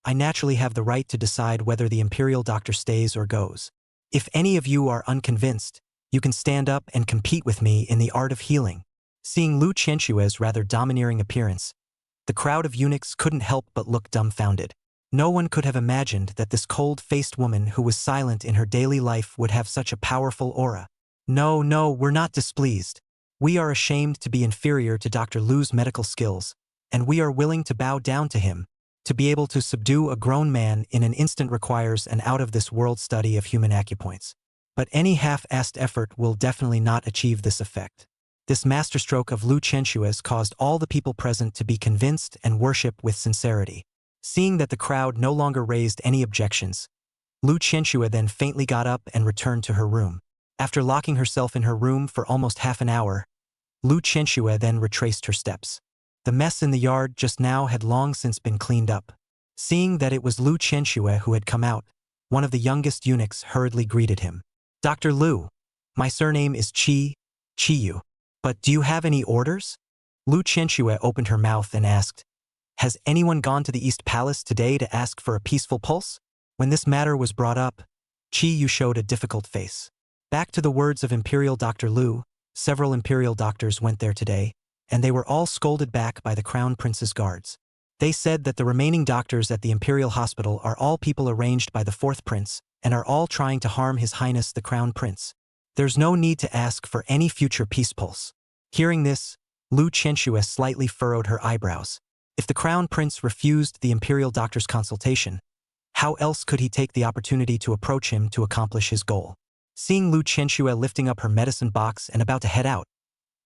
I naturally have the right to decide whether the imperial doctor stays or goes. If any of you are unconvinced, you can stand up and compete with me in the art of healing. Seeing Lu Qianxue's rather domineering appearance, the crowd of eunuchs couldn't help but look dumbfounded. No one could have imagined that this cold-faced woman who was silent in her daily life would have such a powerful aura. No, we're not displeased. We are ashamed to be inferior to Dr. Lu's medical skills, and we are willing to bow down to him. To be able to subdue a grown man in an instant requires an out-of-this-world study of human acupoints. But any half-assed effort will definitely not achieve this effect. This masterstroke of Lu Qianxue's caused all the people present to be convinced and worship with sincerity. Seeing that the crowd no longer raised any objections, Lu Qianxue then faintly got up and returned to her room. After locking herself in her room for almost half an hour, Lu Qianxue then retraced her steps. The mess in the yard just now had long since been cleaned up. Seeing that it was Lu Qianxue who had come out, one of the youngest eunuchs hurriedly greeted him. Dr. Lu, my surname is Qiyu. But do you have any orders? Lu Qianxue opened her mouth and asked, has anyone gone to the East Palace today to ask for a peaceful pulse? When this matter was brought up, Qiyu showed a difficult face. Back to the words of Imperial Dr. Lu, several Imperial doctors went there today, and they were all scolded back by the Crown Prince's guards. They said that the remaining doctors at the Imperial Hospital are all people arranged by the fourth prince and are all trying to harm His Highness the Crown Prince. There's no need to ask for any future peace pulse. Hearing this, Lu Qianxue slightly furrowed her eyebrows. If the Crown Prince refused the Imperial Doctor's consultation, how else could he take the opportunity to approach him to accomplish his goal? Seeing Lu Qianxue lifting up her medicine box and about to head out,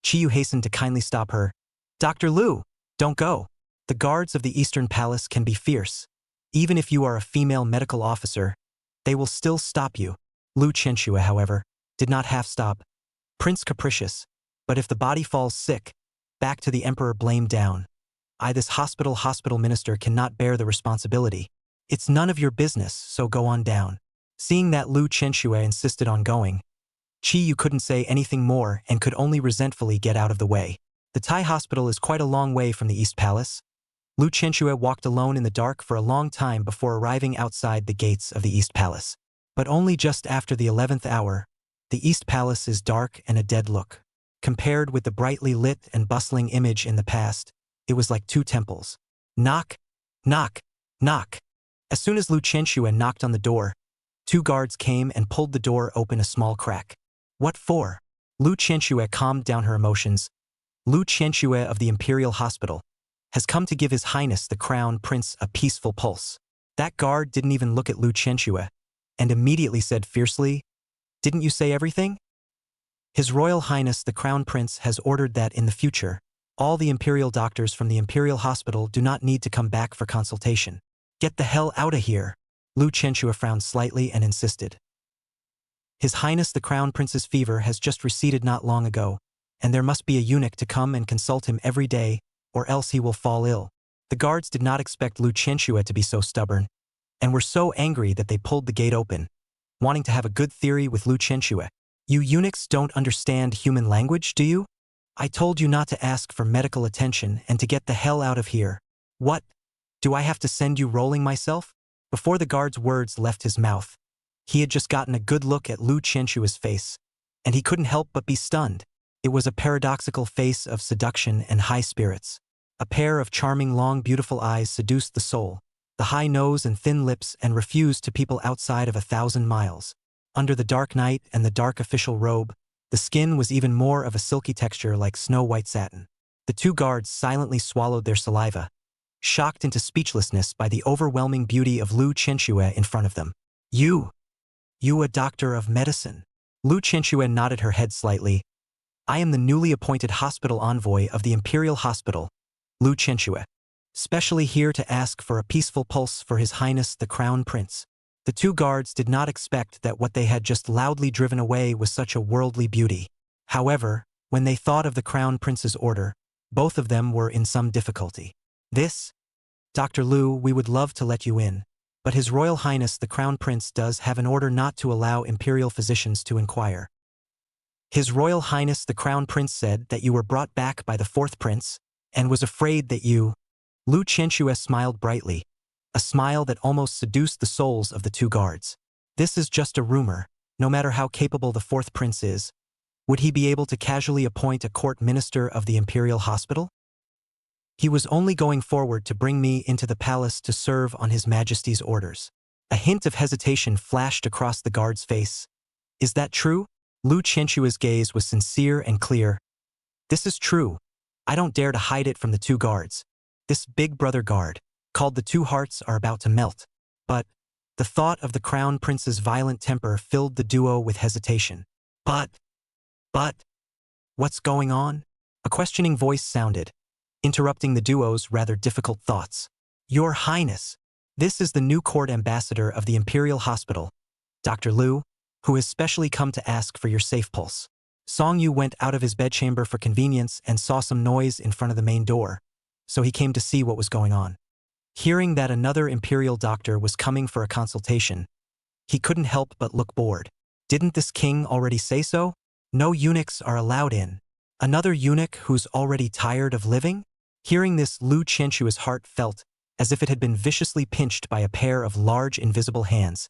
Qiyu hastened to kindly stop her. Dr. Lu, don't go. The guards of the Eastern Palace can be fierce. Even if you are a female medical officer, they will still stop you. Lu Qianxue, however, did not half stop. Prince capricious, but if the body falls sick, Back to the emperor blamed down. This hospital minister cannot bear the responsibility. It's none of your business, so go on down. Seeing that Lu Chenxue insisted on going, Yu couldn't say anything more and could only resentfully get out of the way. The Thai hospital is quite a long way from the East Palace. Lu Chenxue walked alone in the dark for a long time before arriving outside the gates of the East Palace. But only just after the 11th hour, the East Palace is dark and a dead look. Compared with the brightly lit and bustling image in the past, it was like two temples. Knock, knock, knock. As soon as Lu Chenxue knocked on the door, two guards came and pulled the door open a small crack. What for? Lu Chenxue calmed down her emotions. Lu Chenxue of the Imperial Hospital has come to give His Highness the Crown Prince a peaceful pulse. That guard didn't even look at Lu Chenxue and immediately said fiercely, "Didn't you say everything?" His Royal Highness the Crown Prince has ordered that in the future, all the Imperial doctors from the Imperial Hospital do not need to come back for consultation. Get the hell out of here. Lu Chenxue frowned slightly and insisted. His Highness the Crown Prince's fever has just receded not long ago, and there must be a eunuch to come and consult him every day, or else he will fall ill. The guards did not expect Lu Chenxue to be so stubborn, and were so angry that they pulled the gate open, wanting to have a good theory with Lu Chenxue. You eunuchs don't understand human language, do you? I told you not to ask for medical attention and to get the hell out of here. What? Do I have to send you rolling myself? Before the guard's words left his mouth, he had just gotten a good look at Lu Chenxue's face, and he couldn't help but be stunned. It was a paradoxical face of seduction and high spirits. A pair of charming long beautiful eyes seduced the soul, the high nose and thin lips, and refused to people outside of 1,000 miles. Under the dark night and the dark official robe, the skin was even more of a silky texture like snow-white satin. The two guards silently swallowed their saliva, shocked into speechlessness by the overwhelming beauty of Lu Chenxue in front of them. You a doctor of medicine? Lu Chenxue nodded her head slightly. I am the newly appointed hospital envoy of the Imperial Hospital, Lu Chenxue, specially here to ask for a peaceful pulse for His Highness the Crown Prince. The two guards did not expect that what they had just loudly driven away was such a worldly beauty. However, when they thought of the Crown Prince's order, both of them were in some difficulty. This? Dr. Lu, we would love to let you in, but His Royal Highness the Crown Prince does have an order not to allow Imperial physicians to inquire. His Royal Highness the Crown Prince said that you were brought back by the fourth prince, and was afraid that you... Lu Chenxue smiled brightly, a smile that almost seduced the souls of the two guards. This is just a rumor. No matter how capable the fourth prince is, would he be able to casually appoint a court minister of the Imperial Hospital? He was only going forward to bring me into the palace to serve on His Majesty's orders. A hint of hesitation flashed across the guard's face. Is that true? Lu Chenxue's gaze was sincere and clear. This is true. I don't dare to hide it from the two guards. This big brother guard, called the Two Hearts, are about to melt. But the thought of the Crown Prince's violent temper filled the duo with hesitation. But, what's going on? A questioning voice sounded, interrupting the duo's rather difficult thoughts. Your Highness, this is the new court ambassador of the Imperial Hospital, Dr. Lu, who has specially come to ask for your safe pulse. Song Yu went out of his bedchamber for convenience and saw some noise in front of the main door, so he came to see what was going on. Hearing that another Imperial doctor was coming for a consultation, he couldn't help but look bored. Didn't this king already say so? No eunuchs are allowed in. Another eunuch who's already tired of living? Hearing this, Lu Chenxue's heart felt as if it had been viciously pinched by a pair of large invisible hands,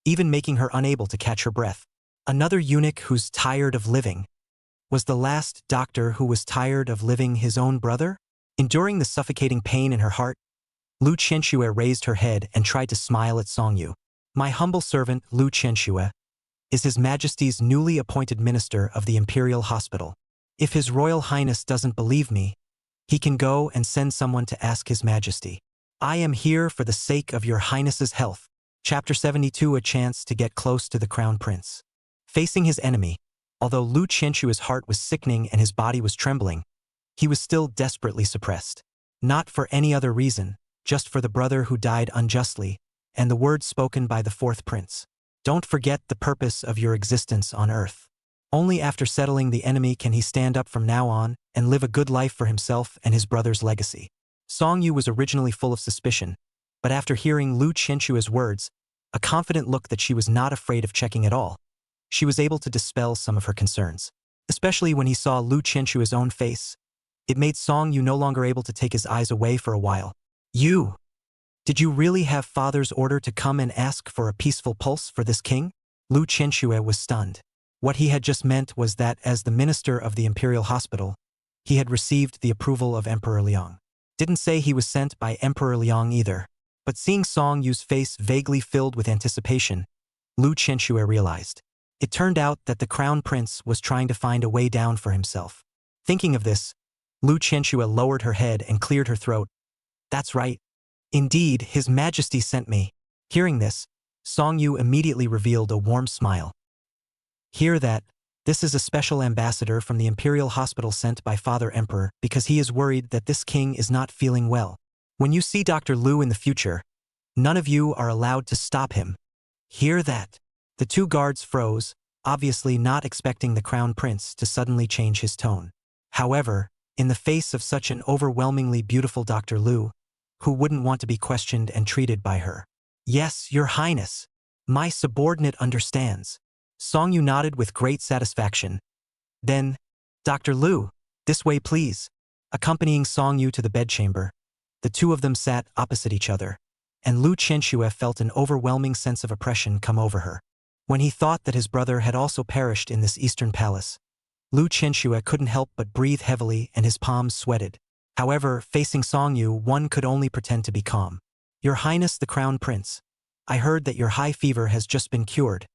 even making her unable to catch her breath. Another eunuch who's tired of living. Was the last doctor who was tired of living his own brother? Enduring the suffocating pain in her heart, Lu Chenxue raised her head and tried to smile at Song Yu. My humble servant, Lu Chenxue, is His Majesty's newly appointed minister of the Imperial Hospital. If His Royal Highness doesn't believe me, he can go and send someone to ask His Majesty. I am here for the sake of your Highness's health. Chapter 72, a chance to get close to the Crown Prince. Facing his enemy, although Lu Chenxue's heart was sickening and his body was trembling, he was still desperately suppressed. Not for any other reason, just for the brother who died unjustly, and the words spoken by the fourth prince. Don't forget the purpose of your existence on earth. Only after settling the enemy can he stand up from now on and live a good life for himself and his brother's legacy. Song Yu was originally full of suspicion, but after hearing Lu Qianshua's words, a confident look that she was not afraid of checking at all, she was able to dispel some of her concerns. Especially when he saw Lu Qianshua's own face, it made Song Yu no longer able to take his eyes away for a while. "You! Did you really have father's order to come and ask for a peaceful pulse for this king?" Lu Qianshue was stunned. What he had just meant was that as the minister of the imperial hospital, he had received the approval of Emperor Liang. Didn't say he was sent by Emperor Liang either. But seeing Song Yu's face vaguely filled with anticipation, Lu Qianshue realized. It turned out that the crown prince was trying to find a way down for himself. Thinking of this, Lu Qianshue lowered her head and cleared her throat. "That's right. Indeed, His Majesty sent me." Hearing this, Song Yu immediately revealed a warm smile. "Hear that. This is a special ambassador from the Imperial Hospital sent by Father Emperor because he is worried that this king is not feeling well. When you see Dr. Lu in the future, none of you are allowed to stop him. Hear that." The two guards froze, obviously not expecting the crown prince to suddenly change his tone. However, in the face of such an overwhelmingly beautiful Dr. Lu, who wouldn't want to be questioned and treated by her? "Yes, Your Highness. My subordinate understands." Song Yu nodded with great satisfaction. Then, "Dr. Lu, this way please." Accompanying Song Yu to the bedchamber, the two of them sat opposite each other, and Lu Qianshue felt an overwhelming sense of oppression come over her. When he thought that his brother had also perished in this eastern palace, Lu Qianshue couldn't help but breathe heavily and his palms sweated. However, facing Song Yu, one could only pretend to be calm. "Your Highness the Crown Prince, I heard that your high fever has just been cured,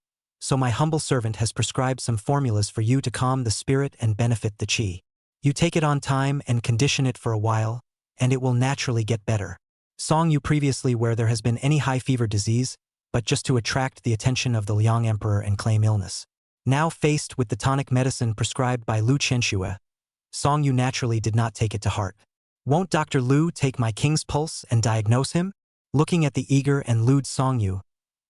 so my humble servant has prescribed some formulas for you to calm the spirit and benefit the qi. You take it on time and condition it for a while, and it will naturally get better." Song Yu previously where there has been any high fever disease, but just to attract the attention of the Liang Emperor and claim illness. Now faced with the tonic medicine prescribed by Lu Qianshue, Song Yu naturally did not take it to heart. "Won't Dr. Lu take my king's pulse and diagnose him?" Looking at the eager and lewd Song Yu,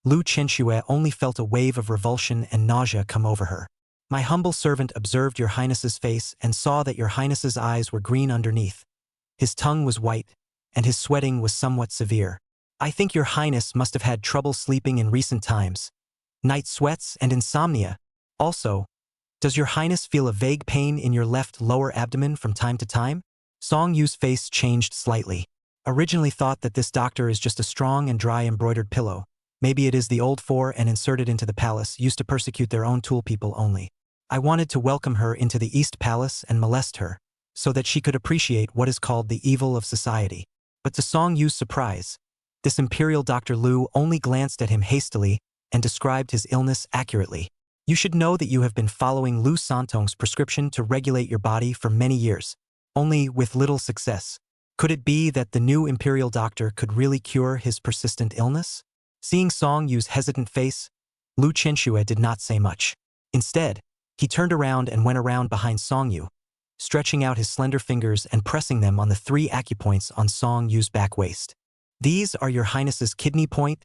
Lu Qianshue only felt a wave of revulsion and nausea come over her. "My humble servant observed your highness's face and saw that your highness's eyes were green underneath. His tongue was white, and his sweating was somewhat severe. I think your highness must have had trouble sleeping in recent times. Night sweats and insomnia. Also, does your highness feel a vague pain in your left lower abdomen from time to time?" Song Yu's face changed slightly. Originally thought that this doctor is just a strong and dry embroidered pillow. Maybe it is the old four and inserted into the palace used to persecute their own tool people only. I wanted to welcome her into the East Palace and molest her, so that she could appreciate what is called the evil of society. But to Song Yu's surprise, this imperial Dr. Lu only glanced at him hastily and described his illness accurately. "You should know that you have been following Lu Santong's prescription to regulate your body for many years, only with little success. Could it be that the new imperial doctor could really cure his persistent illness?" Seeing Song Yu's hesitant face, Lu Qianshue did not say much. Instead, he turned around and went around behind Song Yu, stretching out his slender fingers and pressing them on the 3 acupoints on Song Yu's back waist. "These are your highness's kidney point,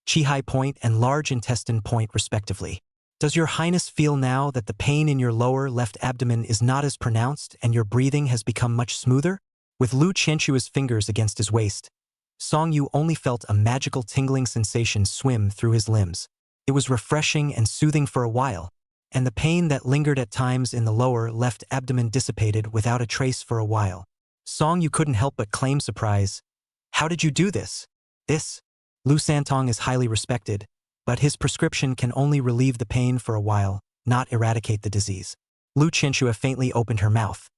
qi point, and large intestine point respectively. Does your highness feel now that the pain in your lower left abdomen is not as pronounced and your breathing has become much smoother?" With Lu Qianshue's fingers against his waist, Song Yu only felt a magical tingling sensation swim through his limbs. It was refreshing and soothing for a while, and the pain that lingered at times in the lower left abdomen dissipated without a trace for a while. Song Yu couldn't help but claim surprise. "How did you do this?" "This. Lu Santong is highly respected, but his prescription can only relieve the pain for a while, not eradicate the disease." Lu Qianshue faintly opened her mouth.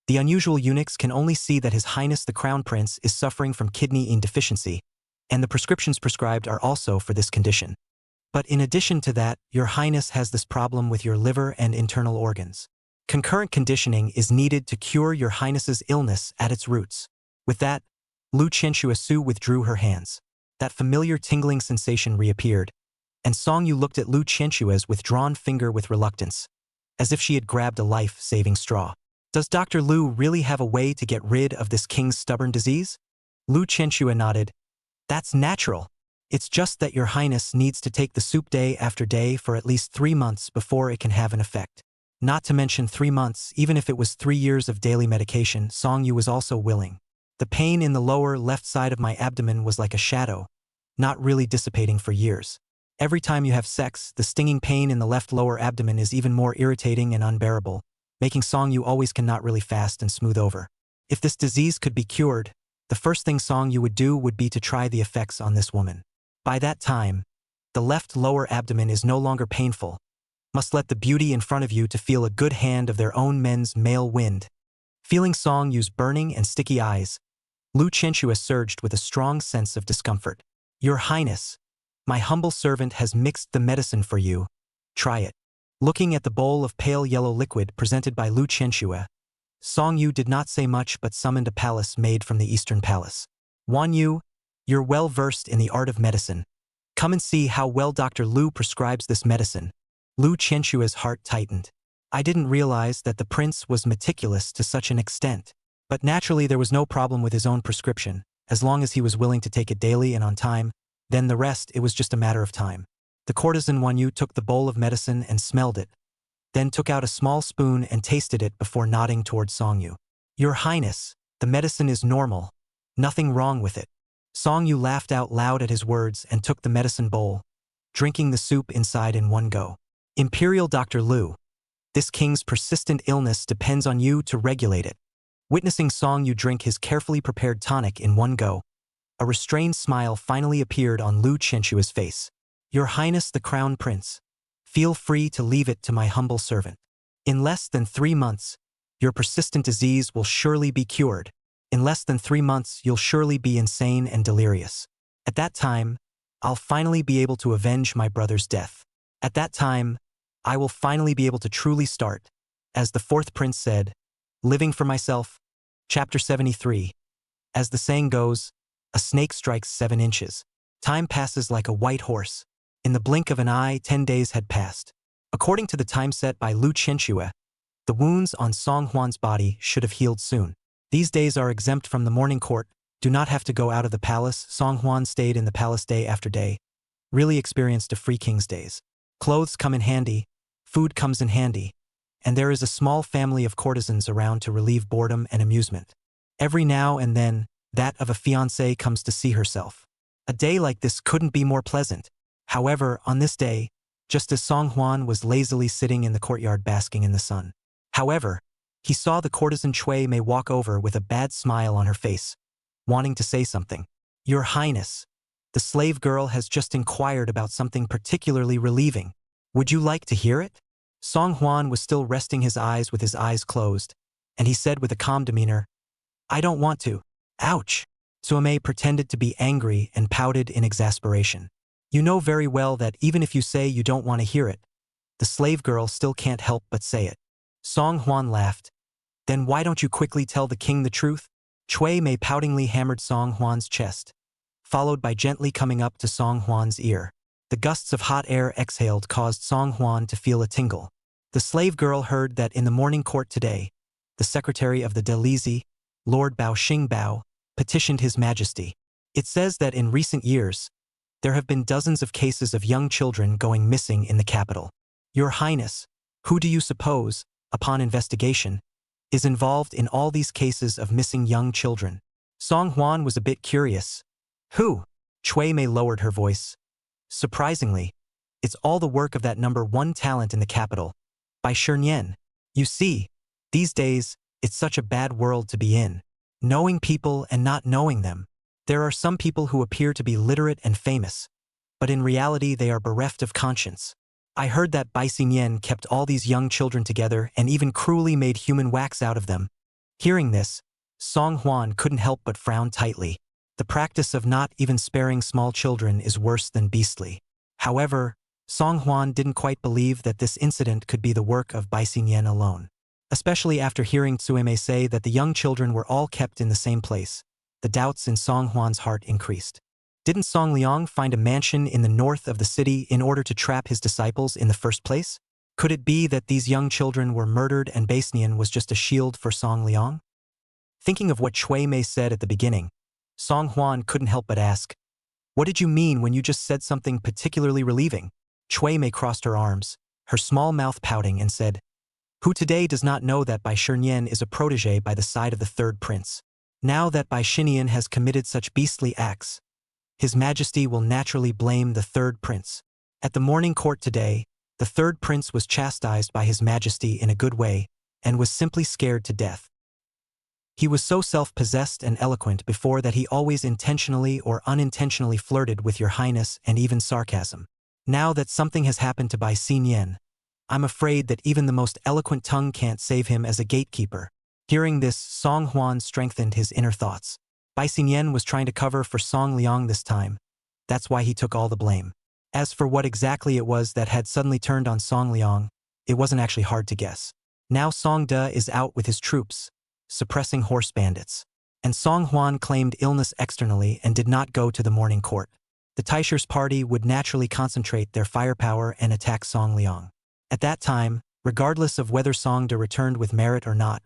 The unusual eunuchs can only see that His Highness the Crown Prince is suffering from kidney deficiency, and the prescriptions prescribed are also for this condition. "But in addition to that, your Highness has this problem with your liver and internal organs. Concurrent conditioning is needed to cure your Highness's illness at its roots." With that, Lu Qianshue withdrew her hands. That familiar tingling sensation reappeared, and Song Yu looked at Lu Qianshue's withdrawn finger with reluctance, as if she had grabbed a life-saving straw. "Does Dr. Lu really have a way to get rid of this king's stubborn disease?" Lu Qianshue nodded. "That's natural. It's just that your highness needs to take the soup day after day for at least 3 months before it can have an effect." Not to mention 3 months, even if it was 3 years of daily medication, Song Yu was also willing. The pain in the lower left side of my abdomen was like a shadow, not really dissipating for years. Every time you have sex, the stinging pain in the left lower abdomen is even more irritating and unbearable, making Song Yu always cannot really fast and smooth over. If this disease could be cured, the first thing Song Yu would do would be to try the effects on this woman. By that time, the left lower abdomen is no longer painful. Must let the beauty in front of you to feel a good hand of their own men's male wind. Feeling Song Yu's burning and sticky eyes, Lu Chenshua surged with a strong sense of discomfort. Your Highness, my humble servant has mixed the medicine for you. Try it. Looking at the bowl of pale yellow liquid presented by Lu Chenshua, Song Yu did not say much but summoned a palace made from the Eastern Palace. Wan Yu, you're well versed in the art of medicine. Come and see how well Dr. Lu prescribes this medicine. Lu Chenshua's heart tightened. I didn't realize that the prince was meticulous to such an extent. But naturally there was no problem with his own prescription, as long as he was willing to take it daily and on time, then the rest it was just a matter of time. The courtesan Wan Yu took the bowl of medicine and smelled it, then took out a small spoon and tasted it before nodding toward Song Yu. Your Highness, the medicine is normal. Nothing wrong with it. Song Yu laughed out loud at his words and took the medicine bowl, drinking the soup inside in one go. Imperial Dr. Lu, this king's persistent illness depends on you to regulate it. Witnessing Song Yu drink his carefully prepared tonic in one go, a restrained smile finally appeared on Lu Chenshua's face. Your Highness the Crown Prince, feel free to leave it to my humble servant. In less than 3 months, your persistent disease will surely be cured. In less than 3 months, you'll surely be insane and delirious. At that time, I'll finally be able to avenge my brother's death. At that time, I will finally be able to truly start, as the fourth prince said, living for myself. Chapter 73. As the saying goes, a snake strikes 7 inches. Time passes like a white horse. In the blink of an eye, 10 days had passed. According to the time set by Lu Chenshua, the wounds on Song Huan's body should have healed soon. These days are exempt from the morning court, do not have to go out of the palace. Song Huan stayed in the palace day after day, really experienced a free king's days. Clothes come in handy, food comes in handy, and there is a small family of courtesans around to relieve boredom and amusement. Every now and then, that of a fiancée comes to see herself. A day like this couldn't be more pleasant. However, on this day, just as Song Huan was lazily sitting in the courtyard basking in the sun. However, he saw the courtesan Cui Mei walk over with a bad smile on her face, wanting to say something. Your Highness, the slave girl has just inquired about something particularly relieving. Would you like to hear it? Song Huan was still resting his eyes with his eyes closed, and he said with a calm demeanor, I don't want to. Ouch! Cui Mei pretended to be angry and pouted in exasperation. You know very well that even if you say you don't want to hear it, the slave girl still can't help but say it. Song Huan laughed. Then why don't you quickly tell the king the truth? Cui Mei poutingly hammered Song Huan's chest, followed by gently coming up to Song Huan's ear. The gusts of hot air exhaled caused Song Huan to feel a tingle. The slave girl heard that in the morning court today, the secretary of the Delizi, Lord Bao Xingbao, petitioned His Majesty. It says that in recent years, there have been dozens of cases of young children going missing in the capital. Your Highness, who do you suppose, upon investigation, is involved in all these cases of missing young children? Song Huan was a bit curious. Who? Cui Mei lowered her voice. Surprisingly, it's all the work of that number 1 talent in the capital, Bai Shernyan. You see, these days, it's such a bad world to be in. Knowing people and not knowing them. There are some people who appear to be literate and famous, but in reality they are bereft of conscience. I heard that Bai Xinyan kept all these young children together and even cruelly made human wax out of them. Hearing this, Song Huan couldn't help but frown tightly. The practice of not even sparing small children is worse than beastly. However, Song Huan didn't quite believe that this incident could be the work of Bai Xinyan alone. Especially after hearing Cui Mei say that the young children were all kept in the same place, the doubts in Song Huan's heart increased. Didn't Song Liang find a mansion in the north of the city in order to trap his disciples in the first place? Could it be that these young children were murdered and Bai Xinyan was just a shield for Song Liang? Thinking of what Cui Mei said at the beginning, Song Huan couldn't help but ask, what did you mean when you just said something particularly relieving? Cui Mei crossed her arms, her small mouth pouting, and said, Who today does not know that Bai Shinian is a protege by the side of the third prince? Now that Bai Shinian has committed such beastly acts, His Majesty will naturally blame the third prince. At the morning court today, the third prince was chastised by His Majesty in a good way, and was simply scared to death. He was so self-possessed and eloquent before that he always intentionally or unintentionally flirted with your highness and even sarcasm. Now that something has happened to Bai Xinyan, I'm afraid that even the most eloquent tongue can't save him as a gatekeeper. Hearing this, Song Huan strengthened his inner thoughts. Bai Xinyan was trying to cover for Song Liang this time. That's why he took all the blame. As for what exactly it was that had suddenly turned on Song Liang, it wasn't actually hard to guess. Now Song De is out with his troops, suppressing horse bandits. And Song Huan claimed illness externally and did not go to the morning court. The Taisher's party would naturally concentrate their firepower and attack Song Liang. At that time, regardless of whether Song De returned with merit or not,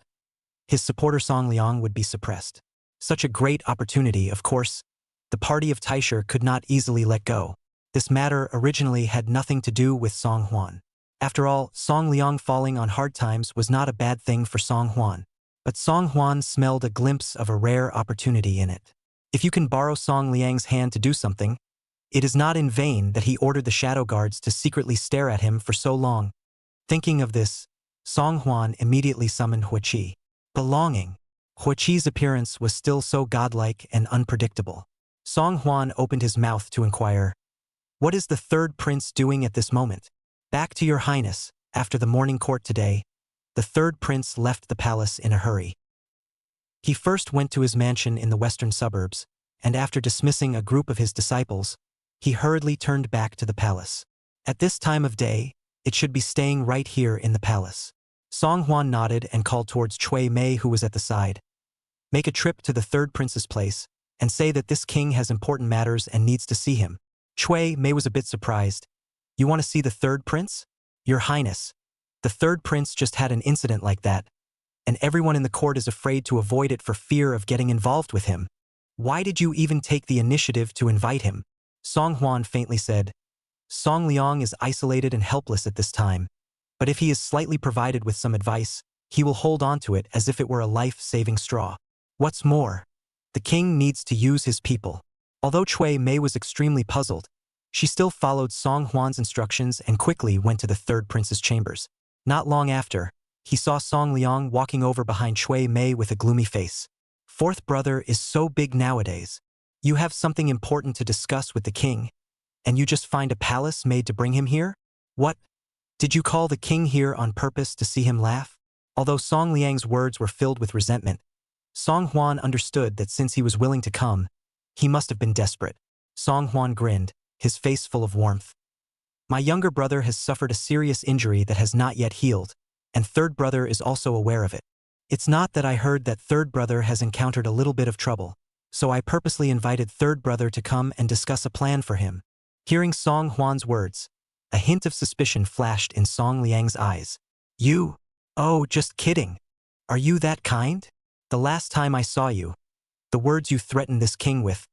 his supporter Song Liang would be suppressed. Such a great opportunity, of course, the party of Taisher could not easily let go. This matter originally had nothing to do with Song Huan. After all, Song Liang falling on hard times was not a bad thing for Song Huan. But Song Huan smelled a glimpse of a rare opportunity in it. If you can borrow Song Liang's hand to do something, it is not in vain that he ordered the shadow guards to secretly stare at him for so long. Thinking of this, Song Huan immediately summoned Huaqi. Belonging. Huaqi's appearance was still so godlike and unpredictable. Song Huan opened his mouth to inquire, "What is the third prince doing at this moment?" "Back to your highness, after the morning court today." The third prince left the palace in a hurry. He first went to his mansion in the western suburbs, and after dismissing a group of his disciples, he hurriedly turned back to the palace. At this time of day, it should be staying right here in the palace. Song Huan nodded and called towards Cui Mei, who was at the side. "Make a trip to the third prince's place, and say that this king has important matters and needs to see him." Cui Mei was a bit surprised. "You want to see the third prince?" "Your highness, the third prince just had an incident like that, and everyone in the court is afraid to avoid it for fear of getting involved with him. Why did you even take the initiative to invite him?" Song Huan faintly said, "Song Liang is isolated and helpless at this time, but if he is slightly provided with some advice, he will hold on to it as if it were a life-saving straw. What's more, the king needs to use his people." Although Cui Mei was extremely puzzled, she still followed Song Huan's instructions and quickly went to the third prince's chambers. Not long after, he saw Song Liang walking over behind Cui Mei with a gloomy face. "Fourth brother is so big nowadays. You have something important to discuss with the king, and you just find a palace made to bring him here? What? Did you call the king here on purpose to see him laugh?" Although Song Liang's words were filled with resentment, Song Huan understood that since he was willing to come, he must have been desperate. Song Huan grinned, his face full of warmth. "My younger brother has suffered a serious injury that has not yet healed, and third brother is also aware of it. It's not that I heard that third brother has encountered a little bit of trouble, so I purposely invited third brother to come and discuss a plan for him." Hearing Song Huan's words, a hint of suspicion flashed in Song Liang's eyes. "You? Oh, just kidding. Are you that kind? The last time I saw you, the words you threatened this king with,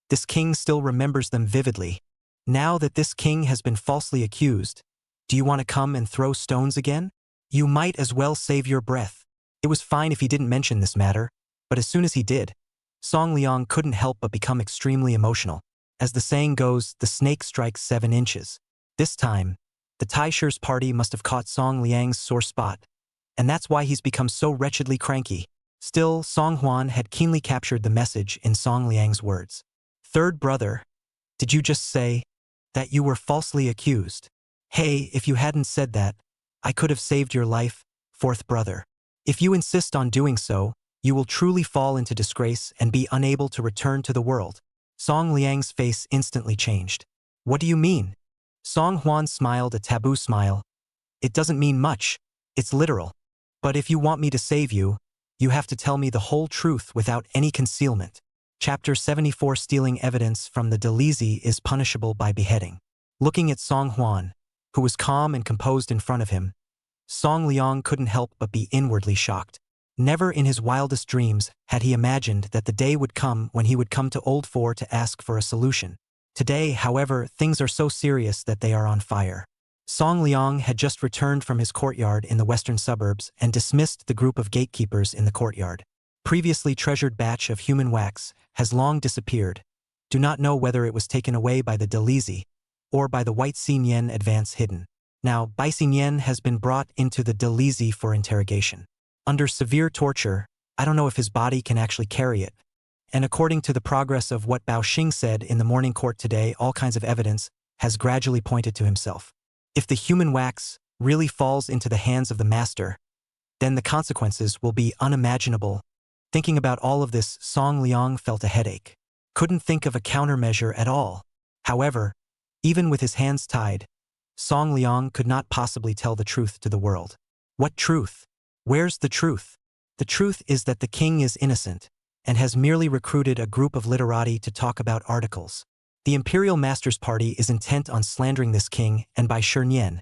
this king still remembers them vividly. Now that this king has been falsely accused, do you want to come and throw stones again? You might as well save your breath." It was fine if he didn't mention this matter, but as soon as he did, Song Liang couldn't help but become extremely emotional. As the saying goes, the snake strikes 7 inches. This time, the Taisher's party must have caught Song Liang's sore spot, and that's why he's become so wretchedly cranky. Still, Song Huan had keenly captured the message in Song Liang's words. "Third brother, did you just say that you were falsely accused? Hey, if you hadn't said that, I could have saved your life, fourth brother. If you insist on doing so, you will truly fall into disgrace and be unable to return to the world." Song Liang's face instantly changed. "What do you mean?" Song Huan smiled a taboo smile. "It doesn't mean much. It's literal. But if you want me to save you, you have to tell me the whole truth without any concealment." Chapter 74. Stealing evidence from the Delizi is punishable by beheading. Looking at Song Huan, who was calm and composed in front of him, Song Liang couldn't help but be inwardly shocked. Never in his wildest dreams had he imagined that the day would come when he would come to Old Four to ask for a solution. Today, however, things are so serious that they are on fire. Song Liang had just returned from his courtyard in the western suburbs and dismissed the group of gatekeepers in the courtyard. Previously treasured batch of human wax has long disappeared. Do not know whether it was taken away by the Delizi or by the White Xinyan advance hidden. Now, Bai Xinyan has been brought into the Delizi for interrogation. Under severe torture, I don't know if his body can actually carry it. And according to the progress of what Bao Xing said in the morning court today, all kinds of evidence has gradually pointed to himself. If the human wax really falls into the hands of the master, then the consequences will be unimaginable. Thinking about all of this, Song Liang felt a headache. Couldn't think of a countermeasure at all. However, even with his hands tied, Song Liang could not possibly tell the truth to the world. What truth? Where's the truth? The truth is that the king is innocent and has merely recruited a group of literati to talk about articles. The Imperial Masters Party is intent on slandering this king and Bai Shernyan,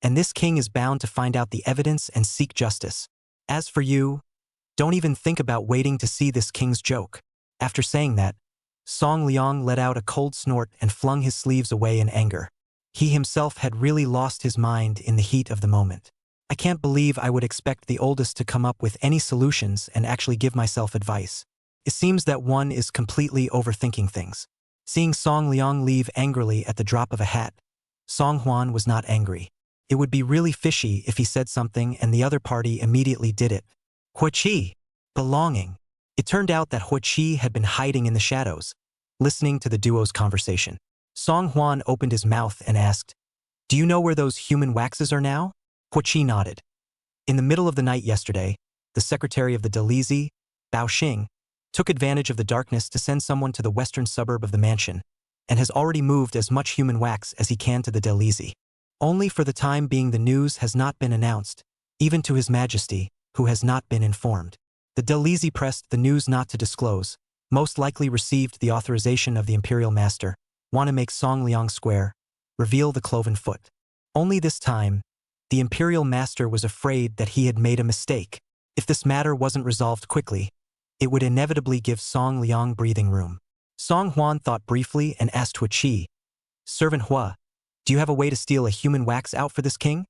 and this king is bound to find out the evidence and seek justice. As for you, don't even think about waiting to see this king's joke. After saying that, Song Liang let out a cold snort and flung his sleeves away in anger. He himself had really lost his mind in the heat of the moment. I can't believe I would expect the oldest to come up with any solutions and actually give myself advice. It seems that one is completely overthinking things. Seeing Song Liang leave angrily at the drop of a hat, Song Huan was not angry. It would be really fishy if he said something and the other party immediately did it. Hua Qi, belonging. It turned out that Hua Qi had been hiding in the shadows, listening to the duo's conversation. Song Huan opened his mouth and asked, "Do you know where those human waxes are now?" Hua Qi nodded. In the middle of the night yesterday, the secretary of the Delizi, Bao Xing, took advantage of the darkness to send someone to the western suburb of the mansion, and has already moved as much human wax as he can to the Delizi. Only for the time being the news has not been announced, even to His Majesty, who has not been informed. The Delizi pressed the news not to disclose, most likely received the authorization of the Imperial Master, want to make Song Liang square, reveal the cloven foot. Only this time, the Imperial Master was afraid that he had made a mistake. If this matter wasn't resolved quickly, it would inevitably give Song Liang breathing room. Song Huan thought briefly and asked Hua Qi, "Servant Hua, do you have a way to steal a human wax out for this king?"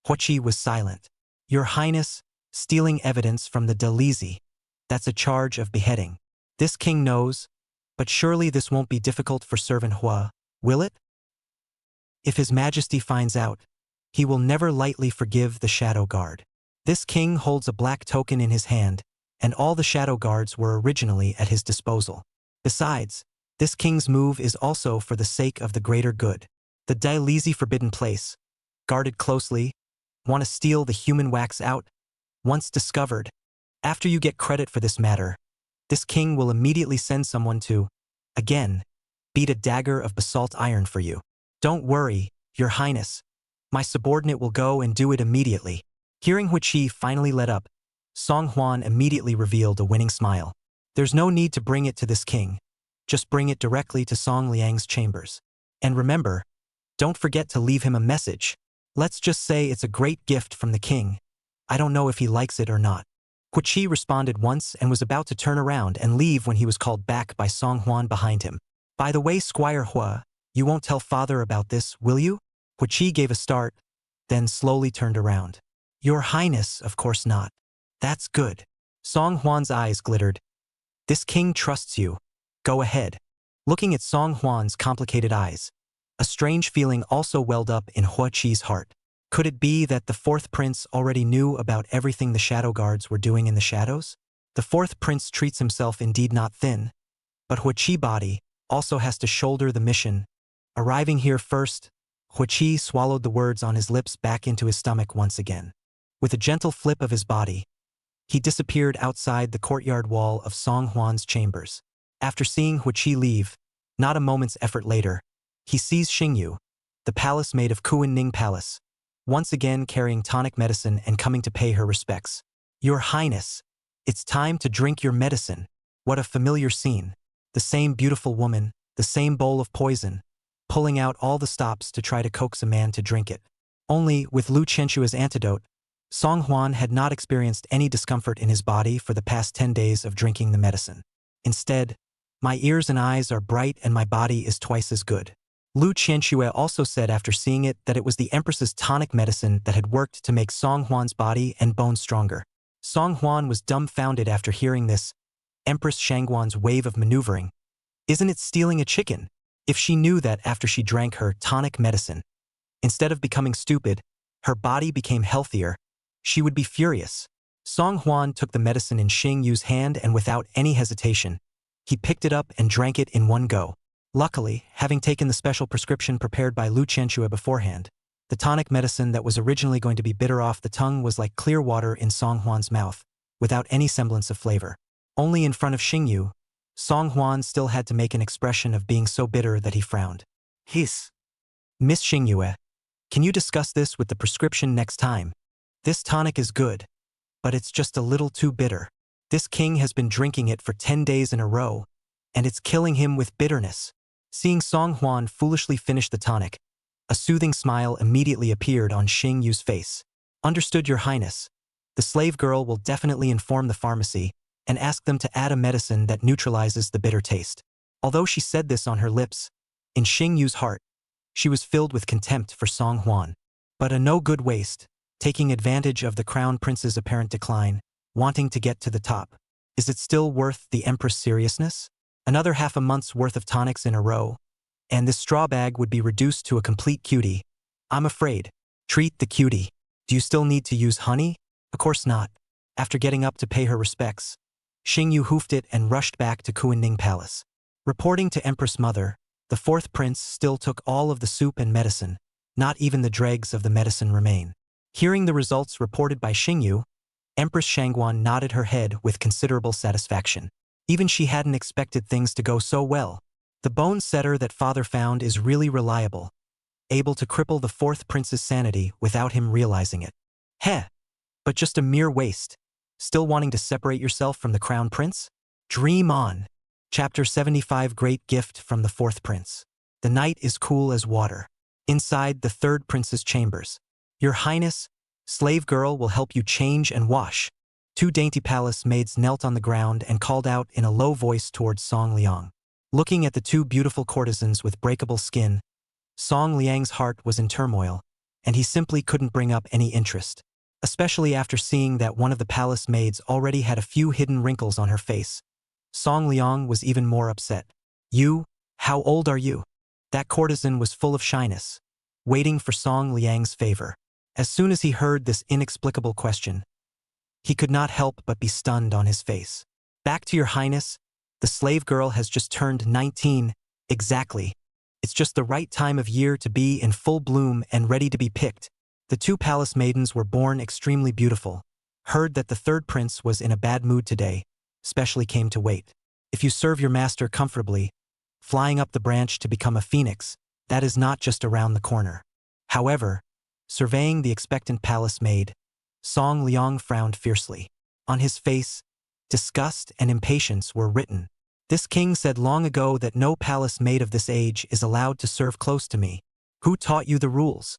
Hua Qi was silent. "Your Highness, stealing evidence from the Delizi, that's a charge of beheading. This king knows, but surely this won't be difficult for Servant Hua, will it? If His Majesty finds out, he will never lightly forgive the Shadow Guard. This king holds a black token in his hand, and all the Shadow Guards were originally at his disposal. Besides, this king's move is also for the sake of the greater good. The Delizi forbidden place, guarded closely, want to steal the human wax out? Once discovered, after you get credit for this matter, this king will immediately send someone to, again, beat a dagger of basalt iron for you. Don't worry, Your Highness. My subordinate will go and do it immediately." Hearing Hua Qi finally let up, Song Huan immediately revealed a winning smile. "There's no need to bring it to this king. Just bring it directly to Song Liang's chambers. And remember, don't forget to leave him a message. Let's just say it's a great gift from the king. I don't know if he likes it or not." Hua Qi responded once and was about to turn around and leave when he was called back by Song Huan behind him. "By the way, Squire Hua, you won't tell father about this, will you?" Hua Qi gave a start, then slowly turned around. "Your Highness, of course not." "That's good." Song Huan's eyes glittered. "This king trusts you. Go ahead." Looking at Song Huan's complicated eyes, a strange feeling also welled up in Hua Qi's heart. Could it be that the fourth prince already knew about everything the Shadow Guards were doing in the shadows? The fourth prince treats himself indeed not thin, but Hua Qi body also has to shoulder the mission. Arriving here first, Hua Qi swallowed the words on his lips back into his stomach once again. With a gentle flip of his body, he disappeared outside the courtyard wall of Song Huan's chambers. After seeing Hua Qi leave, not a moment's effort later, he sees Xingyu, the palace maid of Kuan Ning Palace, once again carrying tonic medicine and coming to pay her respects. "Your Highness, it's time to drink your medicine." What a familiar scene. The same beautiful woman, the same bowl of poison, pulling out all the stops to try to coax a man to drink it. Only, with Lu Chenchu as antidote, Song Huan had not experienced any discomfort in his body for the past 10 days of drinking the medicine. Instead, "My ears and eyes are bright and my body is twice as good." Lu Qianxue also said after seeing it that it was the Empress's tonic medicine that had worked to make Song Huan's body and bones stronger. Song Huan was dumbfounded after hearing this. Empress Shangguan's wave of maneuvering. Isn't it stealing a chicken? If she knew that after she drank her tonic medicine, instead of becoming stupid, her body became healthier, she would be furious. Song Huan took the medicine in Xing Yu's hand and without any hesitation, he picked it up and drank it in one go. Luckily, having taken the special prescription prepared by Lu Qianxue beforehand, the tonic medicine that was originally going to be bitter off the tongue was like clear water in Song Huan's mouth, without any semblance of flavor. Only in front of Xing Yu, Song Huan still had to make an expression of being so bitter that he frowned. Hiss. Miss Xing Yue, can you discuss this with the prescription next time? This tonic is good, but it's just a little too bitter. This king has been drinking it for 10 days in a row, and it's killing him with bitterness. Seeing Song Huan foolishly finish the tonic, a soothing smile immediately appeared on Xing Yu's face. Understood, Your Highness. The slave girl will definitely inform the pharmacy and ask them to add a medicine that neutralizes the bitter taste. Although she said this on her lips, in Xing Yu's heart, she was filled with contempt for Song Huan. But a no-good waste, taking advantage of the crown prince's apparent decline, wanting to get to the top. Is it still worth the Empress' seriousness? Another half a month's worth of tonics in a row, and this straw bag would be reduced to a complete cutie. I'm afraid. Treat the cutie. Do you still need to use honey? Of course not. After getting up to pay her respects, Xing Yu hoofed it and rushed back to Kuanning Palace. Reporting to Empress Mother, the fourth prince still took all of the soup and medicine. Not even the dregs of the medicine remain. Hearing the results reported by Xing Yu, Empress Shangguan nodded her head with considerable satisfaction. Even she hadn't expected things to go so well. The bone setter that father found is really reliable, able to cripple the fourth prince's sanity without him realizing it. Heh! But just a mere waste. Still wanting to separate yourself from the crown prince? Dream on. Chapter 75 Great Gift from the Fourth Prince. The night is cool as water. Inside the third prince's chambers. Your Highness, slave girl will help you change and wash. Two dainty palace maids knelt on the ground and called out in a low voice towards Song Liang. Looking at the two beautiful courtesans with breakable skin, Song Liang's heart was in turmoil, and he simply couldn't bring up any interest. Especially after seeing that one of the palace maids already had a few hidden wrinkles on her face. Song Liang was even more upset. You, how old are you? That courtesan was full of shyness, waiting for Song Liang's favor. As soon as he heard this inexplicable question, he could not help but be stunned on his face. Back to Your Highness, the slave girl has just turned 19, exactly. It's just the right time of year to be in full bloom and ready to be picked. The two palace maidens were born extremely beautiful. Heard that the third prince was in a bad mood today, specially came to wait. If you serve your master comfortably, flying up the branch to become a phoenix, that is not just around the corner. However, surveying the expectant palace maid, Song Liang frowned fiercely. On his face, disgust and impatience were written. This king said long ago that no palace maid of this age is allowed to serve close to me. Who taught you the rules?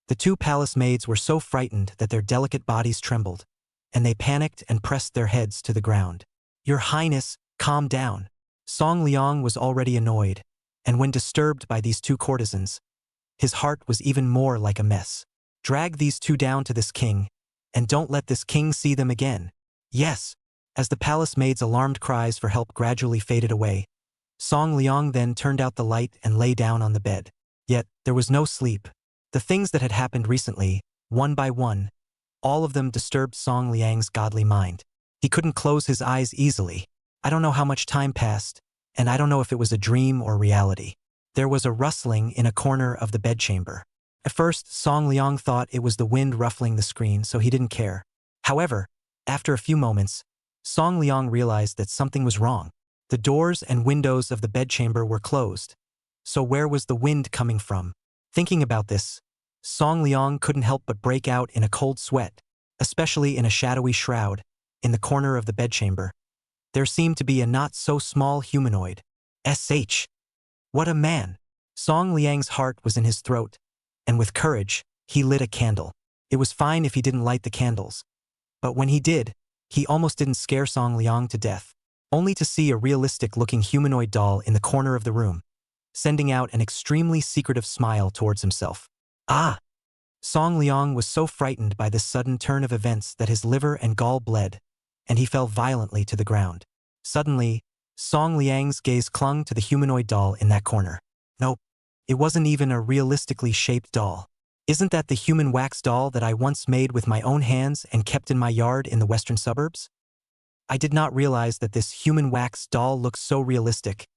The two palace maids were so frightened that their delicate bodies trembled, and they panicked and pressed their heads to the ground. Your Highness, calm down. Song Liang was already annoyed, and when disturbed by these two courtesans, his heart was even more like a mess. Drag these two down to this king, and don't let this king see them again. Yes. As the palace maid's alarmed cries for help gradually faded away, Song Liang then turned out the light and lay down on the bed. Yet, there was no sleep. The things that had happened recently, one by one, all of them disturbed Song Liang's godly mind. He couldn't close his eyes easily. I don't know how much time passed, and I don't know if it was a dream or reality. There was a rustling in a corner of the bedchamber. At first, Song Liang thought it was the wind ruffling the screen, so he didn't care. However, after a few moments, Song Liang realized that something was wrong. The doors and windows of the bedchamber were closed. So where was the wind coming from? Thinking about this, Song Liang couldn't help but break out in a cold sweat, especially in a shadowy shroud, in the corner of the bedchamber. There seemed to be a not-so-small humanoid. SH! What a man! Song Liang's heart was in his throat, and with courage, he lit a candle. It was fine if he didn't light the candles. But when he did, he almost didn't scare Song Liang to death, only to see a realistic-looking humanoid doll in the corner of the room. sending out an extremely secretive smile towards himself. Ah! Song Liang was so frightened by this sudden turn of events that his liver and gall bled, and he fell violently to the ground. Suddenly, Song Liang's gaze clung to the humanoid doll in that corner. Nope, it wasn't even a realistically shaped doll. Isn't that the human wax doll that I once made with my own hands and kept in my yard in the western suburbs? I did not realize that this human wax doll looked so realistic.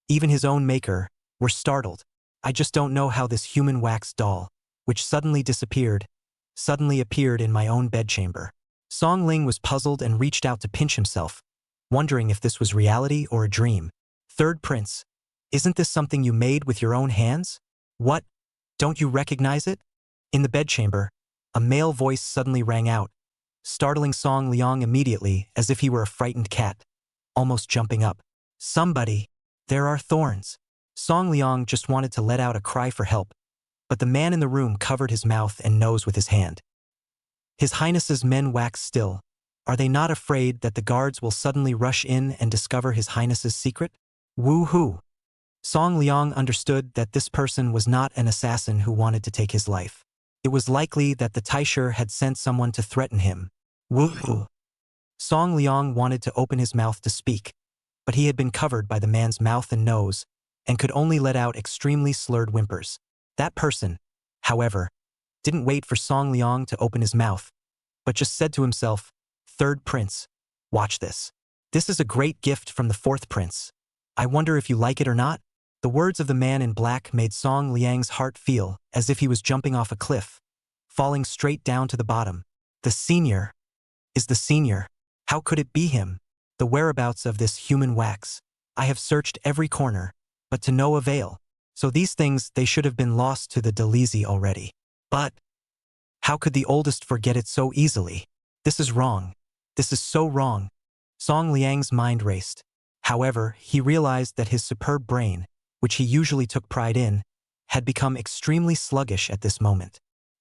Even his own maker were startled. I just don't know how this human wax doll, which suddenly disappeared, suddenly appeared in my own bedchamber. Song Ling was puzzled and reached out to pinch himself, wondering if this was reality or a dream. Third Prince, isn't this something you made with your own hands? What? Don't you recognize it? In the bedchamber, a male voice suddenly rang out, startling Song Liang immediately as if he were a frightened cat, almost jumping up. Somebody, there are thorns. Song Liang just wanted to let out a cry for help, but the man in the room covered his mouth and nose with his hand. His Highness's men wax still. Are they not afraid that the guards will suddenly rush in and discover His Highness's secret? Woo-hoo! Song Liang understood that this person was not an assassin who wanted to take his life. It was likely that the Taisher had sent someone to threaten him. Woo-hoo! Song Liang wanted to open his mouth to speak, but he had been covered by the man's mouth and nose and could only let out extremely slurred whimpers. That person, however, didn't wait for Song Liang to open his mouth, but just said to himself, Third Prince, watch this. This is a great gift from the Fourth Prince. I wonder if you like it or not? The words of the man in black made Song Liang's heart feel as if he was jumping off a cliff, falling straight down to the bottom. The senior is the senior. How could it be him? The whereabouts of this human wax. I have searched every corner, but to no avail. So these things, they should have been lost to the Delizy already. But how could the oldest forget it so easily? This is wrong. This is so wrong. Song Liang's mind raced. However, he realized that his superb brain, which he usually took pride in, had become extremely sluggish at this moment.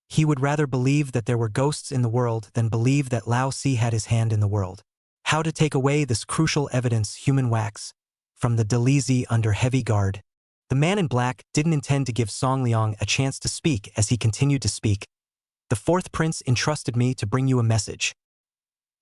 He would rather believe that there were ghosts in the world than believe that Lao Si had his hand in the world. How to take away this crucial evidence, human wax, from the Delizy under heavy guard. The man in black didn't intend to give Song Liang a chance to speak as he continued to speak. The Fourth Prince entrusted me to bring you a message.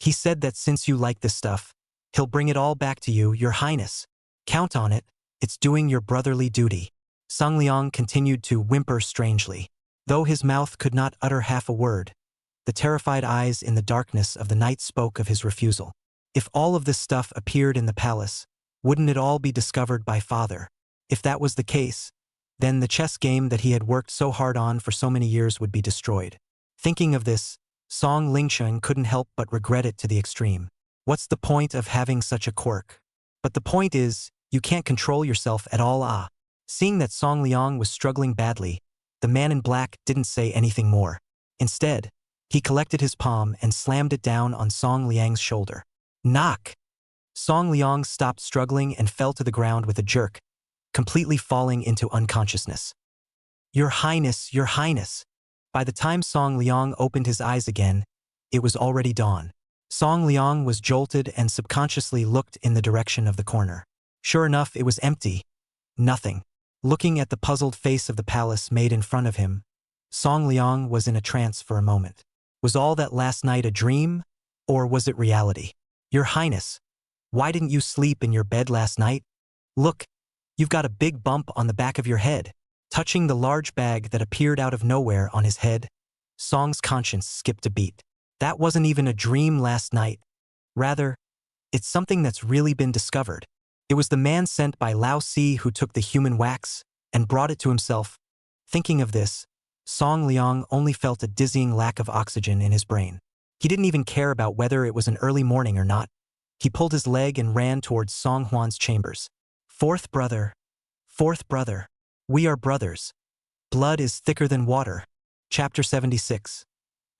He said that since you like this stuff, he'll bring it all back to you, Your Highness. Count on it, it's doing your brotherly duty. Song Liang continued to whimper strangely. Though his mouth could not utter half a word, the terrified eyes in the darkness of the night spoke of his refusal. If all of this stuff appeared in the palace, wouldn't it all be discovered by father? If that was the case, then the chess game that he had worked so hard on for so many years would be destroyed. Thinking of this, Song Lingsheng couldn't help but regret it to the extreme. What's the point of having such a quirk? But the point is, you can't control yourself at all. Seeing that Song Liang was struggling badly, the man in black didn't say anything more. Instead, he collected his palm and slammed it down on Song Liang's shoulder. Knock! Song Liang stopped struggling and fell to the ground with a jerk, completely falling into unconsciousness. Your Highness, Your Highness! By the time Song Liang opened his eyes again, it was already dawn. Song Liang was jolted and subconsciously looked in the direction of the corner. Sure enough, it was empty. Nothing. Looking at the puzzled face of the palace made in front of him, Song Liang was in a trance for a moment. Was all that last night a dream, or was it reality? Your Highness, why didn't you sleep in your bed last night? Look, you've got a big bump on the back of your head. Touching the large bag that appeared out of nowhere on his head, Song's conscience skipped a beat. That wasn't even a dream last night. Rather, it's something that's really been discovered. It was the man sent by Lao Si who took the human wax and brought it to himself. Thinking of this, Song Liang only felt a dizzying lack of oxygen in his brain. He didn't even care about whether it was an early morning or not. He pulled his leg and ran towards Song Huan's chambers. Fourth brother, we are brothers. Blood is thicker than water. Chapter 76.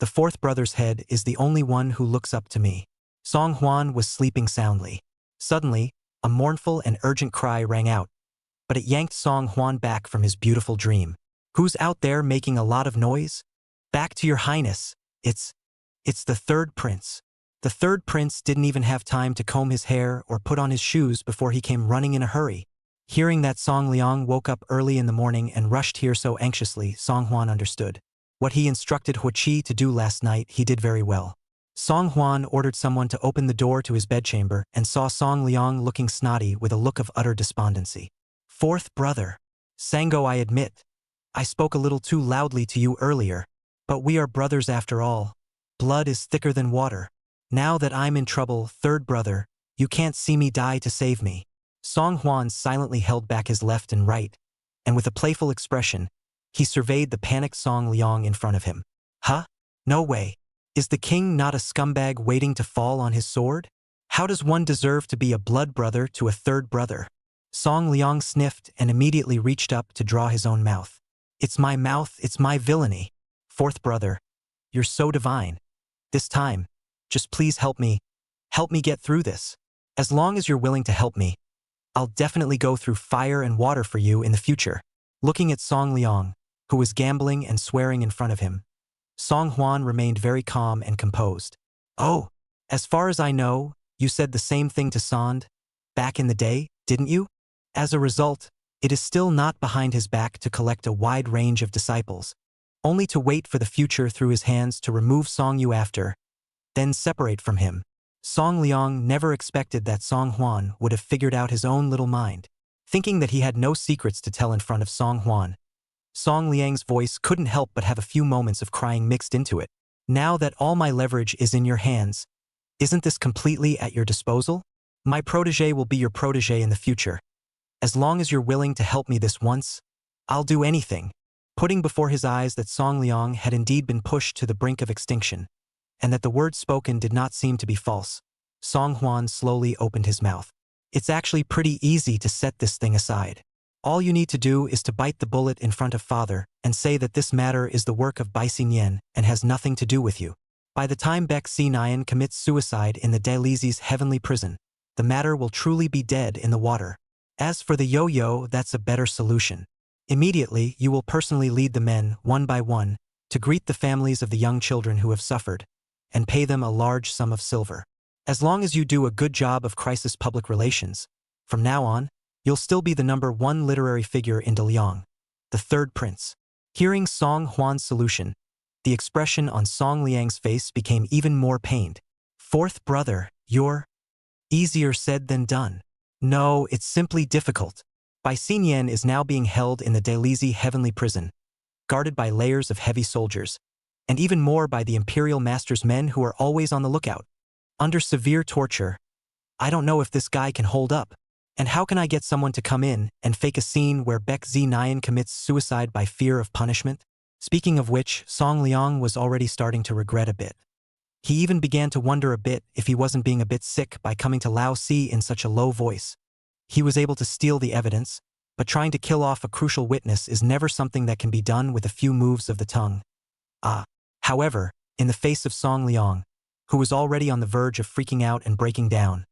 The fourth brother's head is the only one who looks up to me. Song Huan was sleeping soundly. Suddenly, a mournful and urgent cry rang out, but it yanked Song Huan back from his beautiful dream. Who's out there making a lot of noise? Back to Your Highness. It's the third prince. The third prince didn't even have time to comb his hair or put on his shoes before he came running in a hurry. Hearing that, Song Liang woke up early in the morning and rushed here so anxiously. Song Huan understood. What he instructed Hua Qi to do last night he did very well. Song Huan ordered someone to open the door to his bedchamber and saw Song Liang looking snotty with a look of utter despondency. Fourth brother. Sango, I admit. I spoke a little too loudly to you earlier, but we are brothers after all. Blood is thicker than water. Now that I'm in trouble, third brother, you can't see me die to save me. Song Huan silently held back his left and right, and with a playful expression, he surveyed the panicked Song Liang in front of him. Huh? No way. Is the king not a scumbag waiting to fall on his sword? How does one deserve to be a blood brother to a third brother? Song Liang sniffed and immediately reached up to draw his own mouth. It's my mouth, it's my villainy. Fourth brother, you're so divine. This time, just please help me. Help me get through this. As long as you're willing to help me, I'll definitely go through fire and water for you in the future. Looking at Song Liang, who was gambling and swearing in front of him, Song Huan remained very calm and composed. Oh, as far as I know, you said the same thing to Sand back in the day, didn't you? As a result, it is still not behind his back to collect a wide range of disciples, only to wait for the future through his hands to remove Song Yu after, then separate from him. Song Liang never expected that Song Huan would have figured out his own little mind, thinking that he had no secrets to tell in front of Song Huan. Song Liang's voice couldn't help but have a few moments of crying mixed into it. Now that all my leverage is in your hands, isn't this completely at your disposal? My protege will be your protege in the future. As long as you're willing to help me this once, I'll do anything. Putting before his eyes that Song Liang had indeed been pushed to the brink of extinction, and that the words spoken did not seem to be false, Song Huan slowly opened his mouth. It's actually pretty easy to set this thing aside. All you need to do is to bite the bullet in front of father and say that this matter is the work of Bai Xinyan and has nothing to do with you. By the time Baek Xinyan commits suicide in the Dalizi's heavenly prison, the matter will truly be dead in the water. As for the yo-yo, that's a better solution. Immediately, you will personally lead the men, one by one, to greet the families of the young children who have suffered, and pay them a large sum of silver. As long as you do a good job of crisis public relations, from now on, you'll still be the #1 literary figure in Daliang, the third prince. Hearing Song Huan's solution, the expression on Song Liang's face became even more pained. Fourth brother, you're easier said than done. No, it's simply difficult. Bai Xinyan is now being held in the Dalizi heavenly prison, guarded by layers of heavy soldiers, and even more by the imperial master's men who are always on the lookout, under severe torture. I don't know if this guy can hold up. And how can I get someone to come in and fake a scene where Baek Xinyan commits suicide by fear of punishment? Speaking of which, Song Liang was already starting to regret a bit. He even began to wonder a bit if he wasn't being a bit sick by coming to Lao Si in such a low voice. He was able to steal the evidence, but trying to kill off a crucial witness is never something that can be done with a few moves of the tongue. However, in the face of Song Liang, who was already on the verge of freaking out and breaking down,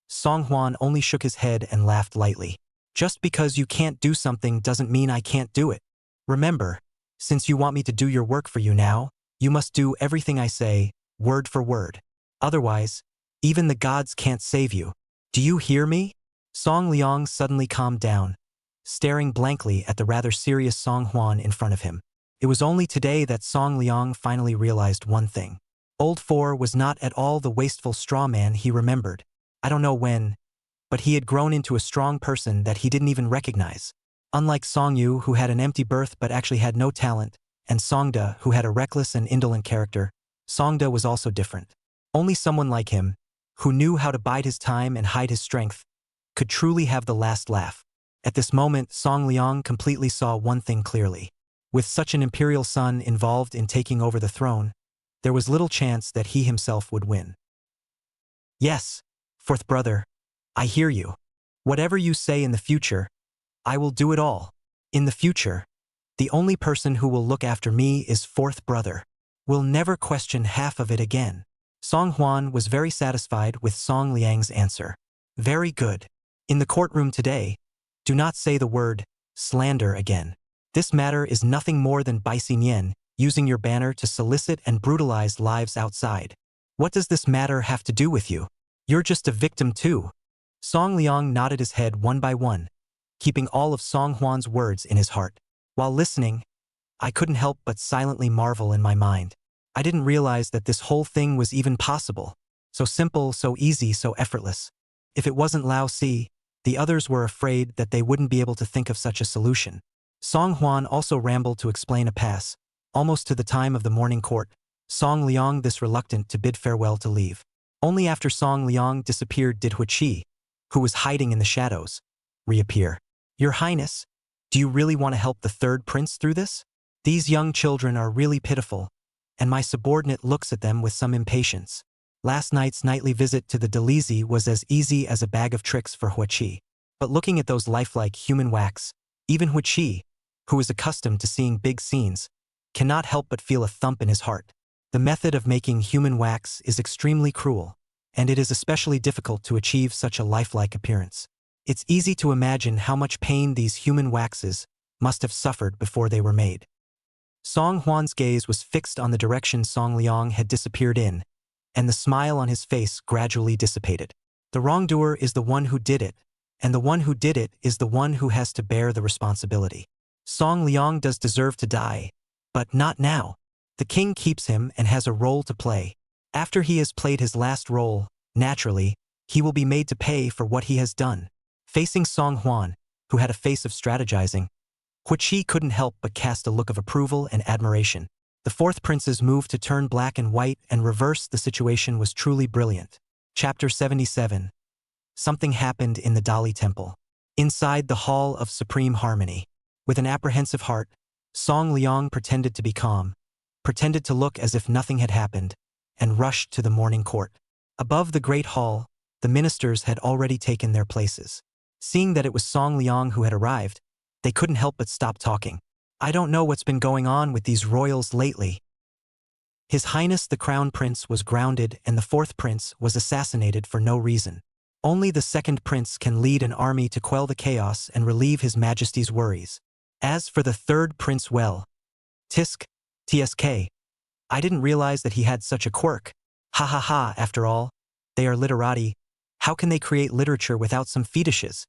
Song Huan only shook his head and laughed lightly. Just because you can't do something doesn't mean I can't do it. Remember, since you want me to do your work for you now, you must do everything I say, word for word. Otherwise, even the gods can't save you. Do you hear me? Song Liang suddenly calmed down, staring blankly at the rather serious Song Huan in front of him. It was only today that Song Liang finally realized one thing. Old Four was not at all the wasteful straw man he remembered. I don't know when, but he had grown into a strong person that he didn't even recognize. Unlike Song Yu, who had an empty birth but actually had no talent, and Songda, who had a reckless and indolent character, Songda was also different. Only someone like him, who knew how to bide his time and hide his strength, could truly have the last laugh. At this moment, Song Liang completely saw one thing clearly. With such an imperial son involved in taking over the throne, there was little chance that he himself would win. Yes, fourth brother, I hear you. Whatever you say in the future, I will do it all. In the future, the only person who will look after me is fourth brother. We'll never question half of it again. Song Huan was very satisfied with Song Liang's answer. Very good. In the courtroom today, do not say the word slander again. This matter is nothing more than Bai Xinyan using your banner to solicit and brutalize lives outside. What does this matter have to do with you? You're just a victim too. Song Liang nodded his head one by one, keeping all of Song Hwan's words in his heart. While listening, I couldn't help but silently marvel in my mind. I didn't realize that this whole thing was even possible. So simple, so easy, so effortless. If it wasn't Lao Si, the others were afraid that they wouldn't be able to think of such a solution. Song Hwan also rambled to explain a pass, almost to the time of the morning court, Song Liang this reluctant to bid farewell to leave. Only after Song Liang disappeared did Huichi, who was hiding in the shadows, reappear. Your Highness, do you really want to help the third prince through this? These young children are really pitiful, and my subordinate looks at them with some impatience. Last night's nightly visit to the Delizi was as easy as a bag of tricks for Huichi. But looking at those lifelike human wax, even Huichi, who is accustomed to seeing big scenes, cannot help but feel a thump in his heart. The method of making human wax is extremely cruel, and it is especially difficult to achieve such a lifelike appearance. It's easy to imagine how much pain these human waxes must have suffered before they were made. Song Hwan's gaze was fixed on the direction Song Liang had disappeared in, and the smile on his face gradually dissipated. The wrongdoer is the one who did it, and the one who did it is the one who has to bear the responsibility. Song Liang does deserve to die, but not now. The king keeps him and has a role to play. After he has played his last role, naturally, he will be made to pay for what he has done. Facing Song Hwan, who had a face of strategizing, Huichi couldn't help but cast a look of approval and admiration. The fourth prince's move to turn black and white and reverse the situation was truly brilliant. Chapter 77. Something happened in the Dali Temple. Inside the Hall of Supreme Harmony. With an apprehensive heart, Song Liang pretended to be calm, pretended to look as if nothing had happened, and rushed to the morning court. Above the great hall, the ministers had already taken their places. Seeing that it was Song Liang who had arrived, they couldn't help but stop talking. I don't know what's been going on with these royals lately. His Highness the Crown Prince was grounded and the fourth prince was assassinated for no reason. Only the second prince can lead an army to quell the chaos and relieve His Majesty's worries. As for the third prince, well, TSK. I didn't realize that he had such a quirk. Ha ha ha, after all, they are literati. How can they create literature without some fetishes?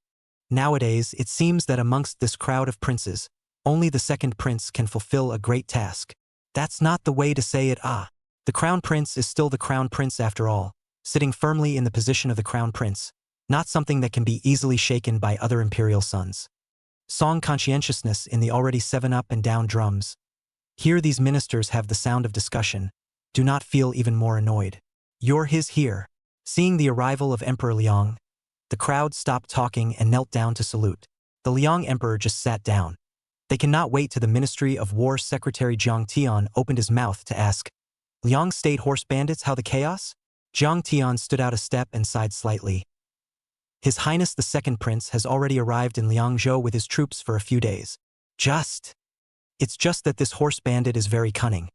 Nowadays, it seems that amongst this crowd of princes, only the second prince can fulfill a great task. That's not the way to say it. The crown prince is still the crown prince after all, sitting firmly in the position of the crown prince, not something that can be easily shaken by other imperial sons. Song conscientiousness in the already 7 up and down drums. Here these ministers have the sound of discussion. Do not feel even more annoyed. You're his here. Seeing the arrival of Emperor Liang, the crowd stopped talking and knelt down to salute. The Liang Emperor just sat down. They cannot wait till the Ministry of War Secretary Jiang Tian opened his mouth to ask, Liang State Horse Bandits, how the chaos? Jiang Tian stood out a step and sighed slightly. His Highness the Second Prince has already arrived in Liangzhou with his troops for a few days. It's just that this horse bandit is very cunning.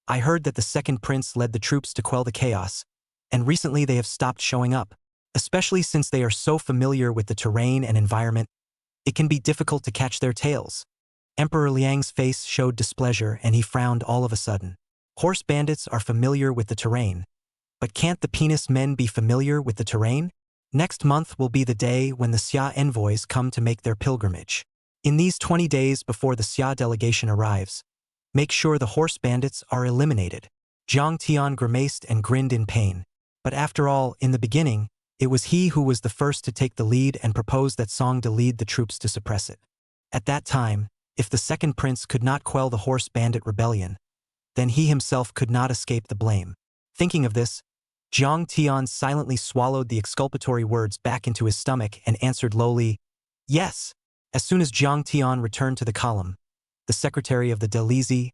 I heard that the second prince led the troops to quell the chaos, and recently they have stopped showing up, especially since they are so familiar with the terrain and environment. It can be difficult to catch their tails. Emperor Liang's face showed displeasure and he frowned all of a sudden. Horse bandits are familiar with the terrain. But can't the penis men be familiar with the terrain? Next month will be the day when the Xia envoys come to make their pilgrimage. In these 20 days before the Xia delegation arrives, make sure the horse bandits are eliminated. Jiang Tian grimaced and grinned in pain. But after all, in the beginning, it was he who was the first to take the lead and proposed that Song to lead the troops to suppress it. At that time, if the second prince could not quell the horse bandit rebellion, then he himself could not escape the blame. Thinking of this, Jiang Tian silently swallowed the exculpatory words back into his stomach and answered lowly, yes. As soon as Jiang Tian returned to the column, the secretary of the Delizi,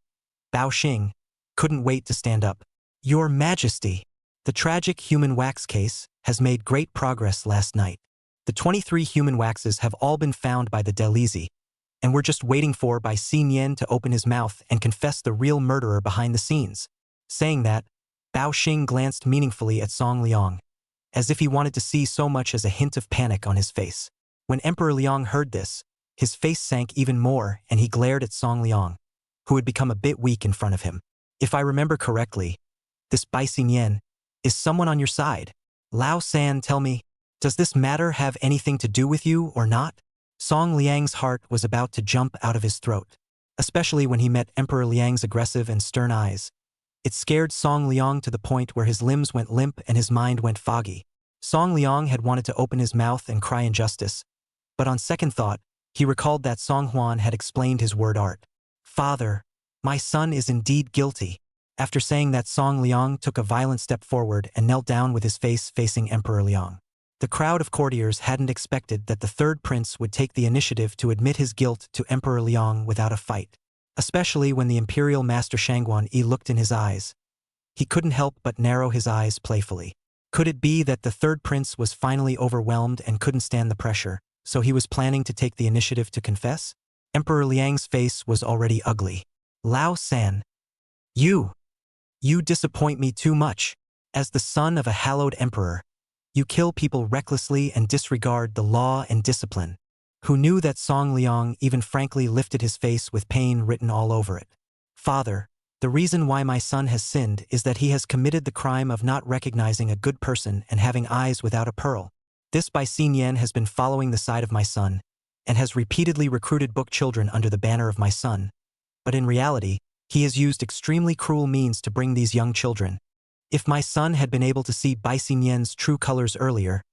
Bao Xing, couldn't wait to stand up. Your Majesty, the tragic human wax case has made great progress last night. The 23 human waxes have all been found by the Delizi, and we're just waiting for Bai Xinyan to open his mouth and confess the real murderer behind the scenes. Saying that, Bao Xing glanced meaningfully at Song Liang, as if he wanted to see so much as a hint of panic on his face. When Emperor Liang heard this, his face sank even more and he glared at Song Liang, who had become a bit weak in front of him. If I remember correctly, this Bai Xinyan is someone on your side. Lao San, tell me, does this matter have anything to do with you or not? Song Liang's heart was about to jump out of his throat, especially when he met Emperor Liang's aggressive and stern eyes. It scared Song Liang to the point where his limbs went limp and his mind went foggy. Song Liang had wanted to open his mouth and cry injustice, but on second thought, he recalled that Song Huan had explained his word art. "Father, my son is indeed guilty." After saying that, Song Liang took a violent step forward and knelt down with his face facing Emperor Liang. The crowd of courtiers hadn't expected that the third prince would take the initiative to admit his guilt to Emperor Liang without a fight, especially when the imperial master Shangguan Yi looked in his eyes. He couldn't help but narrow his eyes playfully. Could it be that the third prince was finally overwhelmed and couldn't stand the pressure, so he was planning to take the initiative to confess? Emperor Liang's face was already ugly. "Lao San. You disappoint me too much. As the son of a hallowed emperor, you kill people recklessly and disregard the law and discipline." Who knew that Song Liang even frankly lifted his face with pain written all over it. "Father, the reason why my son has sinned is that he has committed the crime of not recognizing a good person and having eyes without a pearl. This Bai Xinyan has been following the side of my son, and has repeatedly recruited book children under the banner of my son. But in reality, he has used extremely cruel means to bring these young children. If my son had been able to see Bai Xinyan's true colors earlier,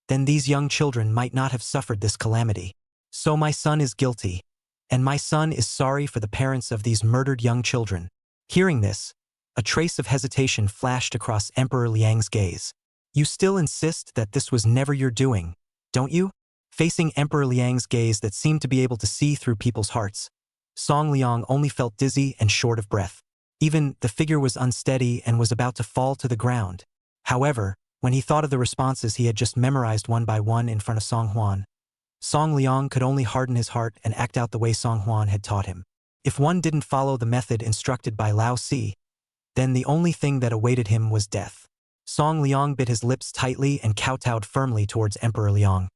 then these young children might not have suffered this calamity. So my son is guilty, and my son is sorry for the parents of these murdered young children." Hearing this, a trace of hesitation flashed across Emperor Liang's gaze. "You still insist that this was never your doing, don't you?" Facing Emperor Liang's gaze that seemed to be able to see through people's hearts, Song Liang only felt dizzy and short of breath. Even the figure was unsteady and was about to fall to the ground. However, when he thought of the responses he had just memorized one by one in front of Song Huan, Song Liang could only harden his heart and act out the way Song Huan had taught him. If one didn't follow the method instructed by Lao Si, then the only thing that awaited him was death. Song Liang bit his lips tightly and kowtowed firmly towards Emperor Liang.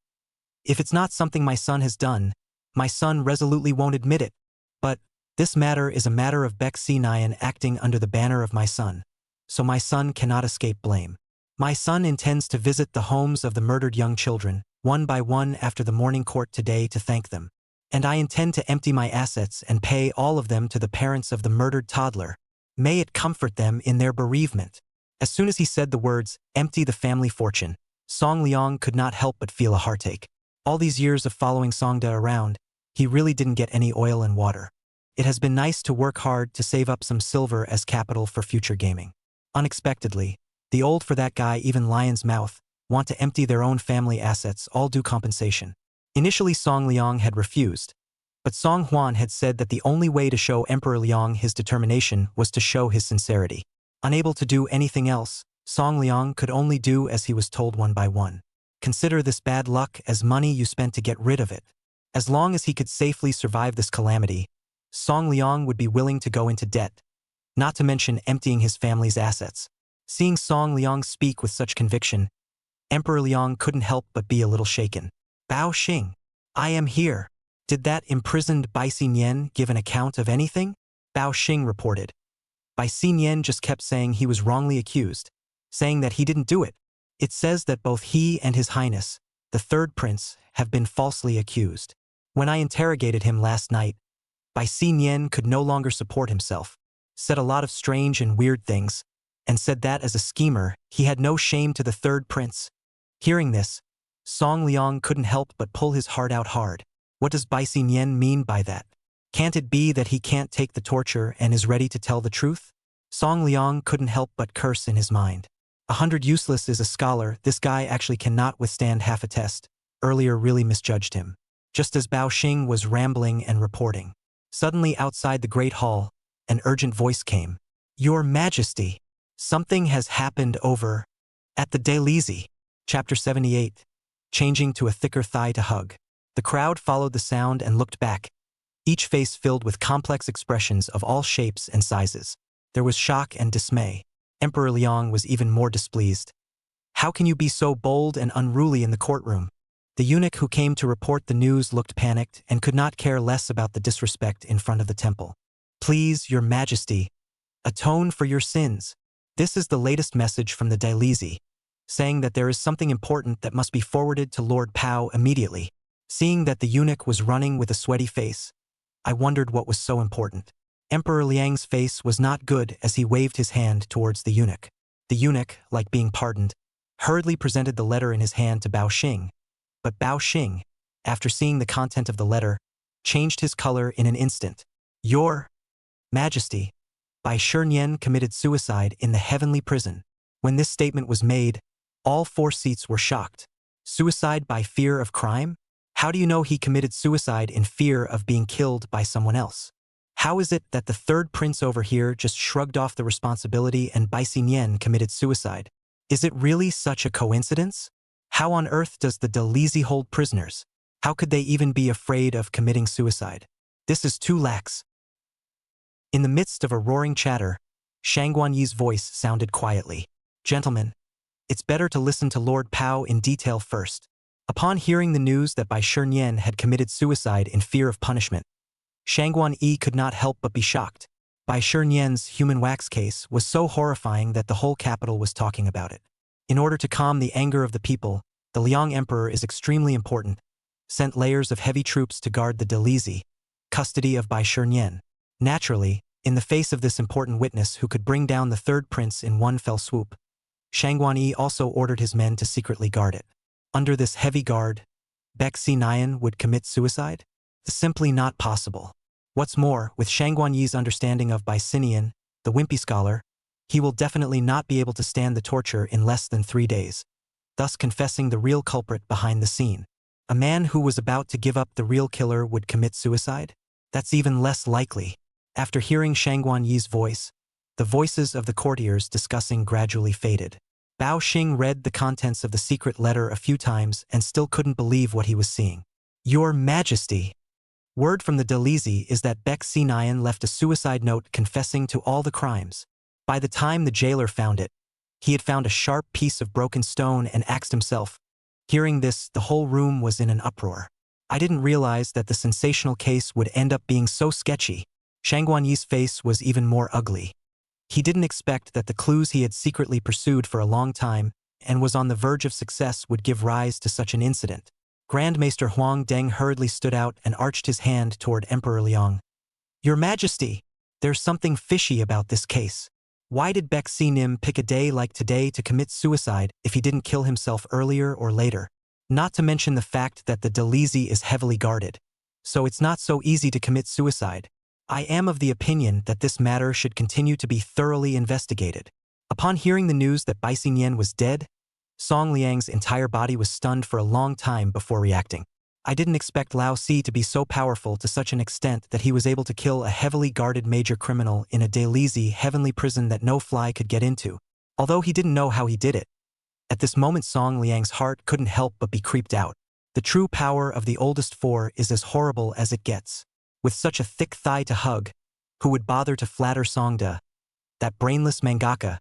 "If it's not something my son has done, my son resolutely won't admit it. But this matter is a matter of Baek Si-nyan acting under the banner of my son, so my son cannot escape blame. My son intends to visit the homes of the murdered young children, one by one after the morning court today to thank them. And I intend to empty my assets and pay all of them to the parents of the murdered toddler. May it comfort them in their bereavement." As soon as he said the words, "empty the family fortune," Song Liang could not help but feel a heartache. All these years of following Songda around, he really didn't get any oil and water. It has been nice to work hard to save up some silver as capital for future gaming. Unexpectedly, the old for that guy even Lion's Mouth want to empty their own family assets all due compensation. Initially Song Liang had refused, but Song Huan had said that the only way to show Emperor Liang his determination was to show his sincerity. Unable to do anything else, Song Liang could only do as he was told one by one. Consider this bad luck as money you spent to get rid of it. As long as he could safely survive this calamity, Song Liang would be willing to go into debt, not to mention emptying his family's assets. Seeing Song Liang speak with such conviction, Emperor Liang couldn't help but be a little shaken. "Bao Xing, I am here. Did that imprisoned Bai Xinyan give an account of anything?" Bao Xing reported. Bai Xinyan just kept saying he was wrongly accused, saying that he didn't do it. "It says that both he and His Highness, the third prince, have been falsely accused. When I interrogated him last night, Bai Xinyan could no longer support himself, said a lot of strange and weird things, and said that as a schemer, he had no shame to the third prince." Hearing this, Song Liang couldn't help but pull his heart out hard. What does Bai Xinyan mean by that? Can't it be that he can't take the torture and is ready to tell the truth? Song Liang couldn't help but curse in his mind. 100 useless is a scholar, this guy actually cannot withstand half a test. Earlier really misjudged him. Just as Bao Xing was rambling and reporting, suddenly outside the great hall, an urgent voice came. "Your Majesty, something has happened over at the Dailizi." Chapter 78. Changing to a thicker thigh to hug. The crowd followed the sound and looked back, each face filled with complex expressions of all shapes and sizes. There was shock and dismay. Emperor Liang was even more displeased. "How can you be so bold and unruly in the courtroom?" The eunuch who came to report the news looked panicked and could not care less about the disrespect in front of the temple. "Please, Your Majesty, atone for your sins. This is the latest message from the Dailizi, saying that there is something important that must be forwarded to Lord Pao immediately." Seeing that the eunuch was running with a sweaty face, I wondered what was so important. Emperor Liang's face was not good as he waved his hand towards the eunuch. The eunuch, like being pardoned, hurriedly presented the letter in his hand to Bao Xing. But Bao Xing, after seeing the content of the letter, changed his color in an instant. Your Majesty, Bai Shinian committed suicide in the heavenly prison. When this statement was made, all 4 seats were shocked. Suicide by fear of crime? How do you know he committed suicide in fear of being killed by someone else? How is it that the 3rd prince over here just shrugged off the responsibility and Bai Xinian committed suicide? Is it really such a coincidence? How on earth does the Delizi hold prisoners? How could they even be afraid of committing suicide? This is too lax. In the midst of a roaring chatter, Shang Guanyi's voice sounded quietly. Gentlemen, it's better to listen to Lord Pao in detail first. Upon hearing the news that Bai Shinian had committed suicide in fear of punishment, Shang Guanyi could not help but be shocked. Bai Shinian's human wax case was so horrifying that the whole capital was talking about it. In order to calm the anger of the people, the Liang Emperor is extremely important, sent layers of heavy troops to guard the Delizi, custody of Bai Shinian. Naturally, in the face of this important witness who could bring down the 3rd prince in one fell swoop, Shang Guanyi also ordered his men to secretly guard it. Under this heavy guard, Baek Xinian would commit suicide? Simply not possible. What's more, with Shang Guanyi's understanding of Bai Xinian, the wimpy scholar, he will definitely not be able to stand the torture in less than 3 days, thus confessing the real culprit behind the scene. A man who was about to give up the real killer would commit suicide? That's even less likely. After hearing Shang Guanyi's voice, the voices of the courtiers discussing gradually faded. Bao Xing read the contents of the secret letter a few times and still couldn't believe what he was seeing. Your Majesty! Word from the Delizi is that Baek Xinian left a suicide note confessing to all the crimes. By the time the jailer found it, he had found a sharp piece of broken stone and axed himself. Hearing this, the whole room was in an uproar. I didn't realize that the sensational case would end up being so sketchy. Shang Guanyi's face was even more ugly. He didn't expect that the clues he had secretly pursued for a long time and was on the verge of success would give rise to such an incident. Grand Maester Huang Deng hurriedly stood out and arched his hand toward Emperor Liang. Your Majesty, there's something fishy about this case. Why did Baek Xinian pick a day like today to commit suicide if he didn't kill himself earlier or later? Not to mention the fact that the Delizi is heavily guarded. So it's not so easy to commit suicide. I am of the opinion that this matter should continue to be thoroughly investigated. Upon hearing the news that Bai Xinian was dead, Song Liang's entire body was stunned for a long time before reacting. I didn't expect Lao Si to be so powerful to such an extent that he was able to kill a heavily guarded major criminal in a Delizi heavenly prison that no fly could get into, although he didn't know how he did it. At this moment Song Liang's heart couldn't help but be creeped out. The true power of the oldest 4 is as horrible as it gets. With such a thick thigh to hug, who would bother to flatter Songda, that brainless mangaka?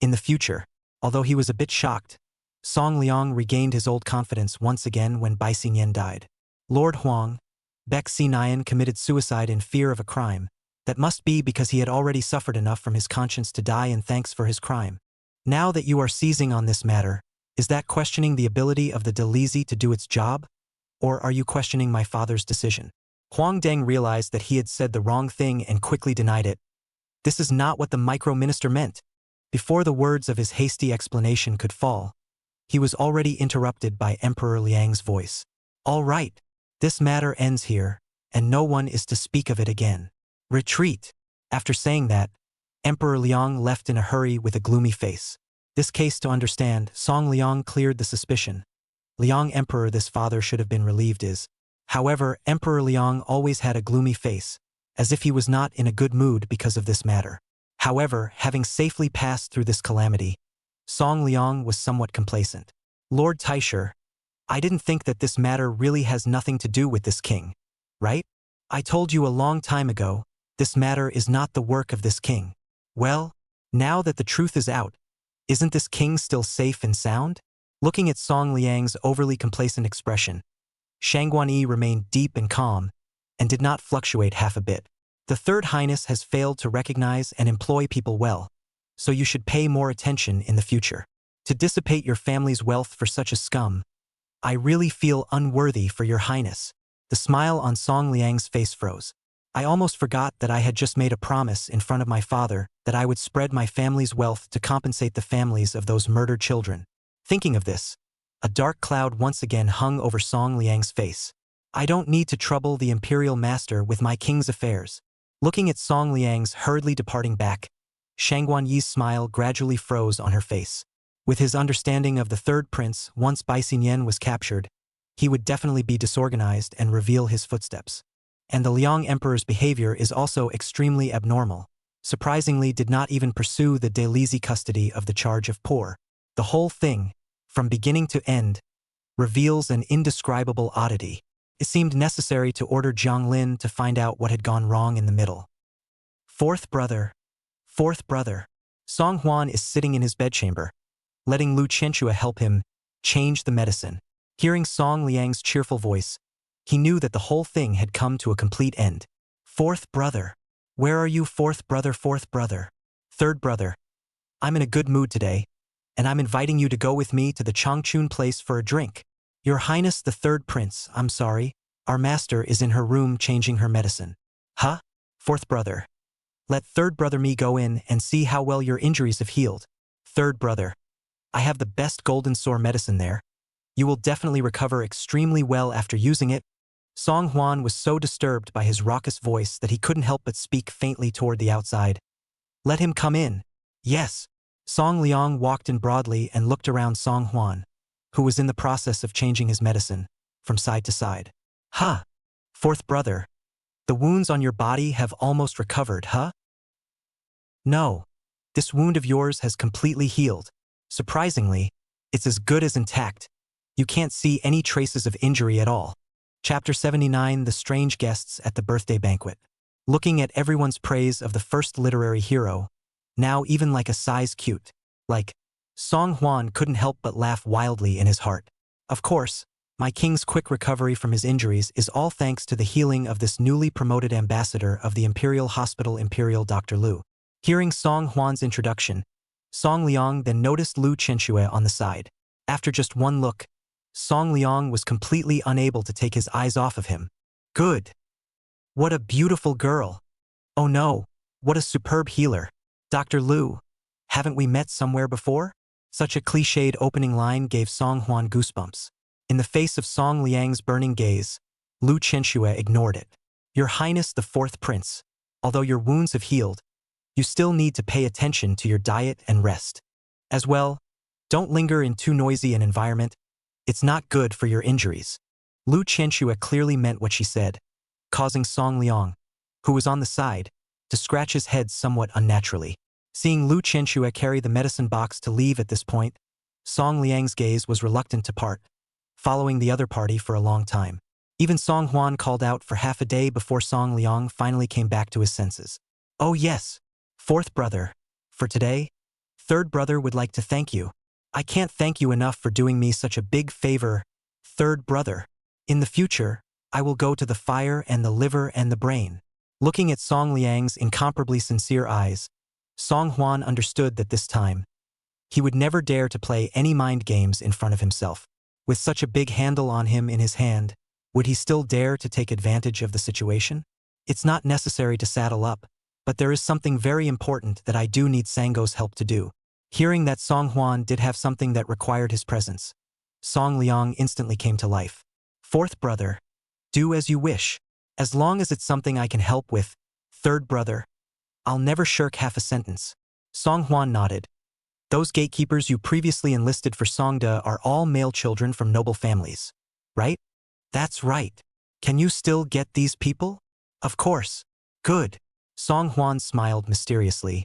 In the future, although he was a bit shocked, Song Liang regained his old confidence once again when Bai Xinian died. Lord Huang, Baek Xinian committed suicide in fear of a crime. That must be because he had already suffered enough from his conscience to die in thanks for his crime. Now that you are seizing on this matter, is that questioning the ability of the Delizi to do its job? Or are you questioning my father's decision? Huang Deng realized that he had said the wrong thing and quickly denied it. This is not what the micro-minister meant. Before the words of his hasty explanation could fall, he was already interrupted by Emperor Liang's voice. All right, this matter ends here, and no one is to speak of it again. Retreat. After saying that, Emperor Liang left in a hurry with a gloomy face. This case to understand, Song Liang cleared the suspicion. Liang Emperor, this father should have been relieved is. However, Emperor Liang always had a gloomy face, as if he was not in a good mood because of this matter. However, having safely passed through this calamity, Song Liang was somewhat complacent. Lord Taisher, I didn't think that this matter really has nothing to do with this king, right? I told you a long time ago, this matter is not the work of this king. Well, now that the truth is out, isn't this king still safe and sound? Looking at Song Liang's overly complacent expression, Shang Guanyi remained deep and calm, and did not fluctuate half a bit. The Third Highness has failed to recognize and employ people well, so you should pay more attention in the future. To dissipate your family's wealth for such a scum, I really feel unworthy for your highness. The smile on Song Liang's face froze. I almost forgot that I had just made a promise in front of my father that I would spread my family's wealth to compensate the families of those murdered children. Thinking of this, a dark cloud once again hung over Song Liang's face. I don't need to trouble the imperial master with my king's affairs. Looking at Song Liang's hurriedly departing back, Shang Guanyi's smile gradually froze on her face. With his understanding of the third prince, once Bai Xinyan was captured, he would definitely be disorganized and reveal his footsteps. And the Liang Emperor's behavior is also extremely abnormal. Surprisingly did not even pursue the Delizi custody of the charge of poor. The whole thing, from beginning to end, reveals an indescribable oddity. It seemed necessary to order Jiang Lin to find out what had gone wrong in the middle. Fourth brother. Song Huan is sitting in his bedchamber, letting Lu Qianxue help him change the medicine. Hearing Song Liang's cheerful voice, he knew that the whole thing had come to a complete end. Fourth brother. Where are you, fourth brother? Third brother. I'm in a good mood today, and I'm inviting you to go with me to the Changchun place for a drink. Your Highness the third prince, I'm sorry, our master is in her room changing her medicine. Huh? Fourth brother. Let third brother me go in and see how well your injuries have healed. Third brother. I have the best golden sore medicine there. You will definitely recover extremely well after using it. Song Huan was so disturbed by his raucous voice that he couldn't help but speak faintly toward the outside. Let him come in. Yes. Song Liang walked in broadly and looked around Song Huan, who was in the process of changing his medicine, from side to side. Huh? Fourth brother. The wounds on your body have almost recovered, huh? No. This wound of yours has completely healed. Surprisingly, it's as good as intact. You can't see any traces of injury at all. Chapter 79, The Strange Guests at the Birthday Banquet. Looking at everyone's praise of the first literary hero, now even like a size cute, like, Song Huan couldn't help but laugh wildly in his heart. Of course, my king's quick recovery from his injuries is all thanks to the healing of this newly promoted ambassador of the Imperial Hospital, Imperial Dr. Lu. Hearing Song Huan's introduction, Song Liang then noticed Lu Qianxue on the side. After just one look, Song Liang was completely unable to take his eyes off of him. Good. What a beautiful girl. Oh no, what a superb healer. Dr. Lu, haven't we met somewhere before? Such a cliched opening line gave Song Huan goosebumps. In the face of Song Liang's burning gaze, Lu Qianxue ignored it. Your Highness the fourth prince, although your wounds have healed, you still need to pay attention to your diet and rest. As well, don't linger in too noisy an environment. It's not good for your injuries. Lu Qianxue clearly meant what she said, causing Song Liang, who was on the side, to scratch his head somewhat unnaturally. Seeing Lu Qianxue carry the medicine box to leave at this point, Song Liang's gaze was reluctant to part, following the other party for a long time. Even Song Huan called out for half a day before Song Liang finally came back to his senses. Oh yes, fourth brother. For today, third brother would like to thank you. I can't thank you enough for doing me such a big favor, third brother. In the future, I will go to the fire and the liver and the brain. Looking at Song Liang's incomparably sincere eyes, Song Huan understood that this time, he would never dare to play any mind games in front of himself. With such a big handle on him in his hand, would he still dare to take advantage of the situation? It's not necessary to saddle up, but there is something very important that I do need Sango's help to do. Hearing that Song Huan did have something that required his presence, Song Liang instantly came to life. Fourth brother, do as you wish. As long as it's something I can help with, third brother, I'll never shirk half a sentence. Song Huan nodded. Those gatekeepers you previously enlisted for Songda are all male children from noble families, right? That's right. Can you still get these people? Of course. Good. Song Huan smiled mysteriously.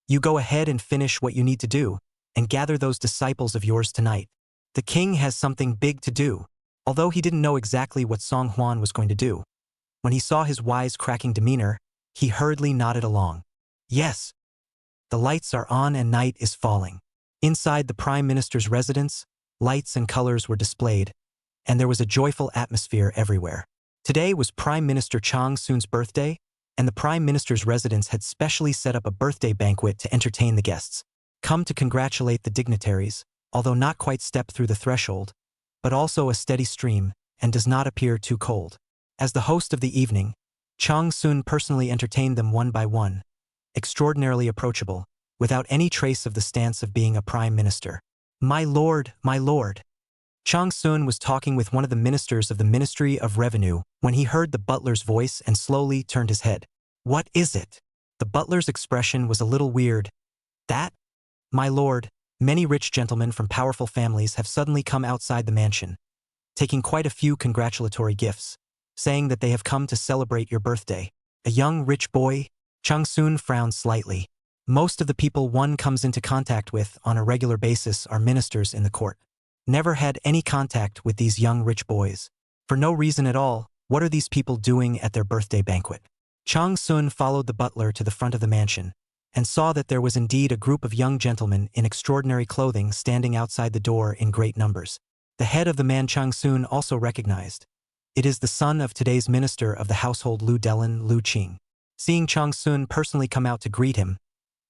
You go ahead and finish what you need to do, and gather those disciples of yours tonight. The king has something big to do, although he didn't know exactly what Song Huan was going to do. When he saw his wise-cracking demeanor, he hurriedly nodded along. Yes. The lights are on and night is falling. Inside the Prime Minister's residence, lights and colors were displayed, and there was a joyful atmosphere everywhere. Today was Prime Minister Chang Sun's birthday, and the Prime Minister's residence had specially set up a birthday banquet to entertain the guests. Come to congratulate the dignitaries, although not quite step through the threshold, but also a steady stream, and does not appear too cold. As the host of the evening, Cheng Susu personally entertained them one by one, extraordinarily approachable, without any trace of the stance of being a prime minister. My lord, my lord. Cheng Susu was talking with one of the ministers of the Ministry of Revenue when he heard the butler's voice and slowly turned his head. What is it? The butler's expression was a little weird. That? My lord, many rich gentlemen from powerful families have suddenly come outside the mansion, taking quite a few congratulatory gifts, saying that they have come to celebrate your birthday. A young rich boy? Cheng Susu frowned slightly. Most of the people one comes into contact with on a regular basis are ministers in the court. Never had any contact with these young rich boys. For no reason at all, what are these people doing at their birthday banquet? Cheng Susu followed the butler to the front of the mansion, and saw that there was indeed a group of young gentlemen in extraordinary clothing standing outside the door in great numbers. The head of the man Cheng Susu also recognized. It is the son of today's minister of the household Lu Delin, Lu Qing. Seeing Cheng Susu personally come out to greet him,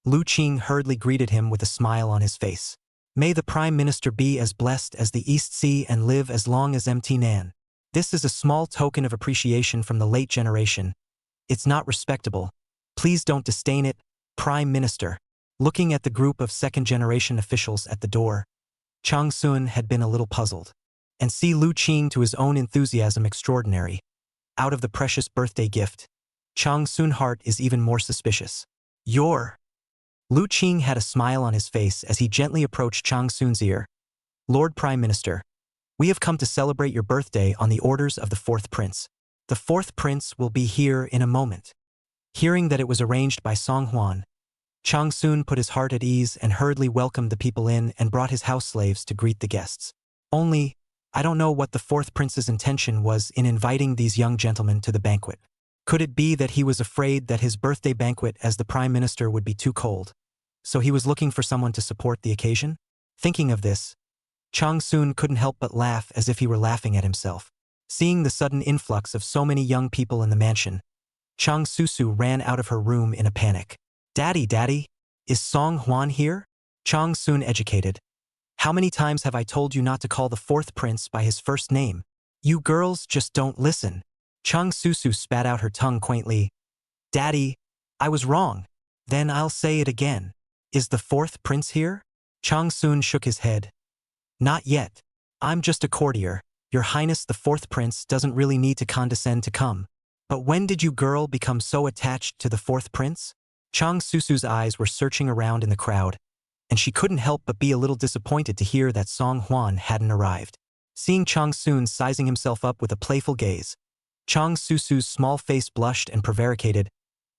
Lu Qing hurriedly greeted him with a smile on his face. May the Prime Minister be as blessed as the East Sea and live as long as Mt. Nan. This is a small token of appreciation from the late generation. It's not respectable. Please don't disdain it, Prime Minister. Looking at the group of second-generation officials at the door, Cheng Susu had been a little puzzled. And see Lu Qing to his own enthusiasm extraordinary. Out of the precious birthday gift, Cheng Susu's heart is even more suspicious. Lu Qing had a smile on his face as he gently approached Cheng Susu's ear. Lord Prime Minister, we have come to celebrate your birthday on the orders of the fourth prince. The fourth prince will be here in a moment. Hearing that it was arranged by Song Huan, Cheng Susu put his heart at ease and hurriedly welcomed the people in and brought his house slaves to greet the guests. Only, I don't know what the fourth prince's intention was in inviting these young gentlemen to the banquet. Could it be that he was afraid that his birthday banquet as the Prime Minister would be too cold? So he was looking for someone to support the occasion? Thinking of this, Cheng Susu couldn't help but laugh as if he were laughing at himself. Seeing the sudden influx of so many young people in the mansion, Cheng Susu ran out of her room in a panic. Daddy, is Song Huan here? Cheng Susu educated. How many times have I told you not to call the fourth prince by his first name? You girls just don't listen. Cheng Susu spat out her tongue quaintly. Daddy, I was wrong. Then I'll say it again. Is the fourth prince here? Cheng Susu shook his head. Not yet. I'm just a courtier. Your Highness the fourth prince doesn't really need to condescend to come. But when did you girl become so attached to the fourth prince? Cheng Susu's eyes were searching around in the crowd, and she couldn't help but be a little disappointed to hear that Song Huan hadn't arrived. Seeing Cheng Susu sizing himself up with a playful gaze, Cheng Susu's small face blushed and prevaricated.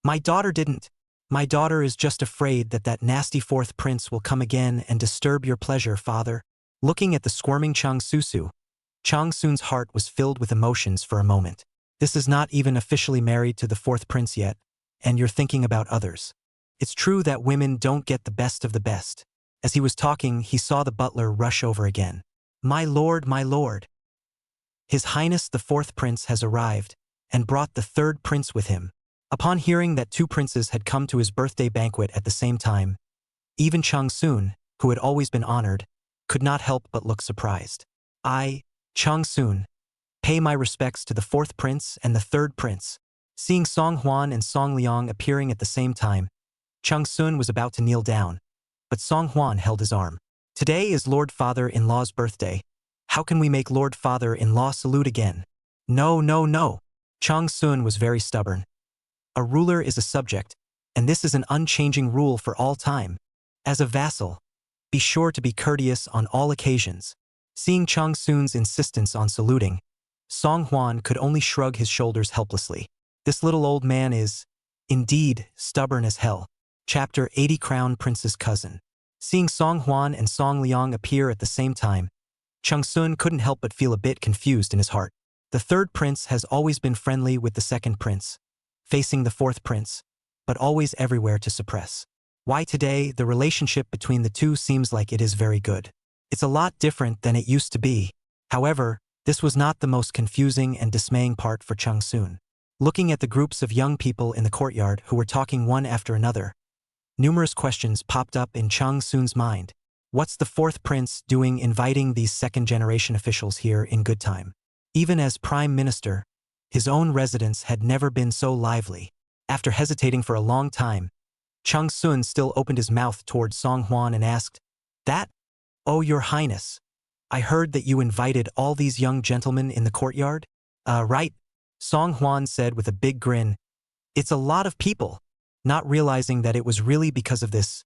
My daughter didn't. My daughter is just afraid that that nasty fourth prince will come again and disturb your pleasure, father. Looking at the squirming Cheng Susu's heart was filled with emotions for a moment. This is not even officially married to the fourth prince yet, and you're thinking about others. It's true that women don't get the best of the best. As he was talking, he saw the butler rush over again. My lord, my lord. His Highness the fourth prince has arrived, and brought the third prince with him. Upon hearing that two princes had come to his birthday banquet at the same time, even Cheng Susu, who had always been honored, could not help but look surprised. I, Cheng Susu, pay my respects to the fourth prince and the third prince. Seeing Song Huan and Song Liang appearing at the same time, Cheng Susu was about to kneel down, but Song Huan held his arm. Today is Lord Father-in-law's birthday. How can we make Lord Father-in-law salute again? No. Cheng Susu was very stubborn. A ruler is a subject, and this is an unchanging rule for all time. As a vassal, be sure to be courteous on all occasions. Seeing Cheng Susu's insistence on saluting, Song Huan could only shrug his shoulders helplessly. This little old man is, indeed, stubborn as hell. Chapter 80 Crown Prince's Cousin. Seeing Song Huan and Song Liang appear at the same time, Cheng Susu couldn't help but feel a bit confused in his heart. The third prince has always been friendly with the second prince, facing the fourth prince, but always everywhere to suppress. Why today the relationship between the two seems like it is very good. It's a lot different than it used to be. However, this was not the most confusing and dismaying part for Cheng Susu. Looking at the groups of young people in the courtyard who were talking one after another, numerous questions popped up in Cheng Susu's mind. What's the fourth prince doing inviting these second-generation officials here in good time? Even as prime minister, his own residence had never been so lively. After hesitating for a long time, Cheng Susu still opened his mouth towards Song Huan and asked, "That? Oh, your highness. I heard that you invited all these young gentlemen in the courtyard?" Right," Song Huan said with a big grin. "It's a lot of people." Not realizing that it was really because of this,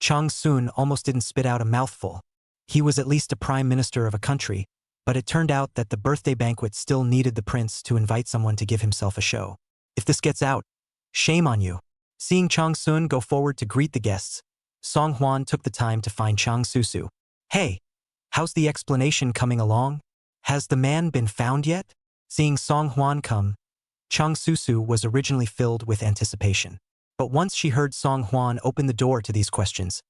Cheng Susu almost didn't spit out a mouthful. He was at least a prime minister of a country, but it turned out that the birthday banquet still needed the prince to invite someone to give himself a show. If this gets out, shame on you. Seeing Cheng Susu go forward to greet the guests, Song Huan took the time to find Cheng Susu. "Hey, how's the explanation coming along? Has the man been found yet?" Seeing Song Huan come, Cheng Susu was originally filled with anticipation. But once she heard Song Huan open the door to these questions,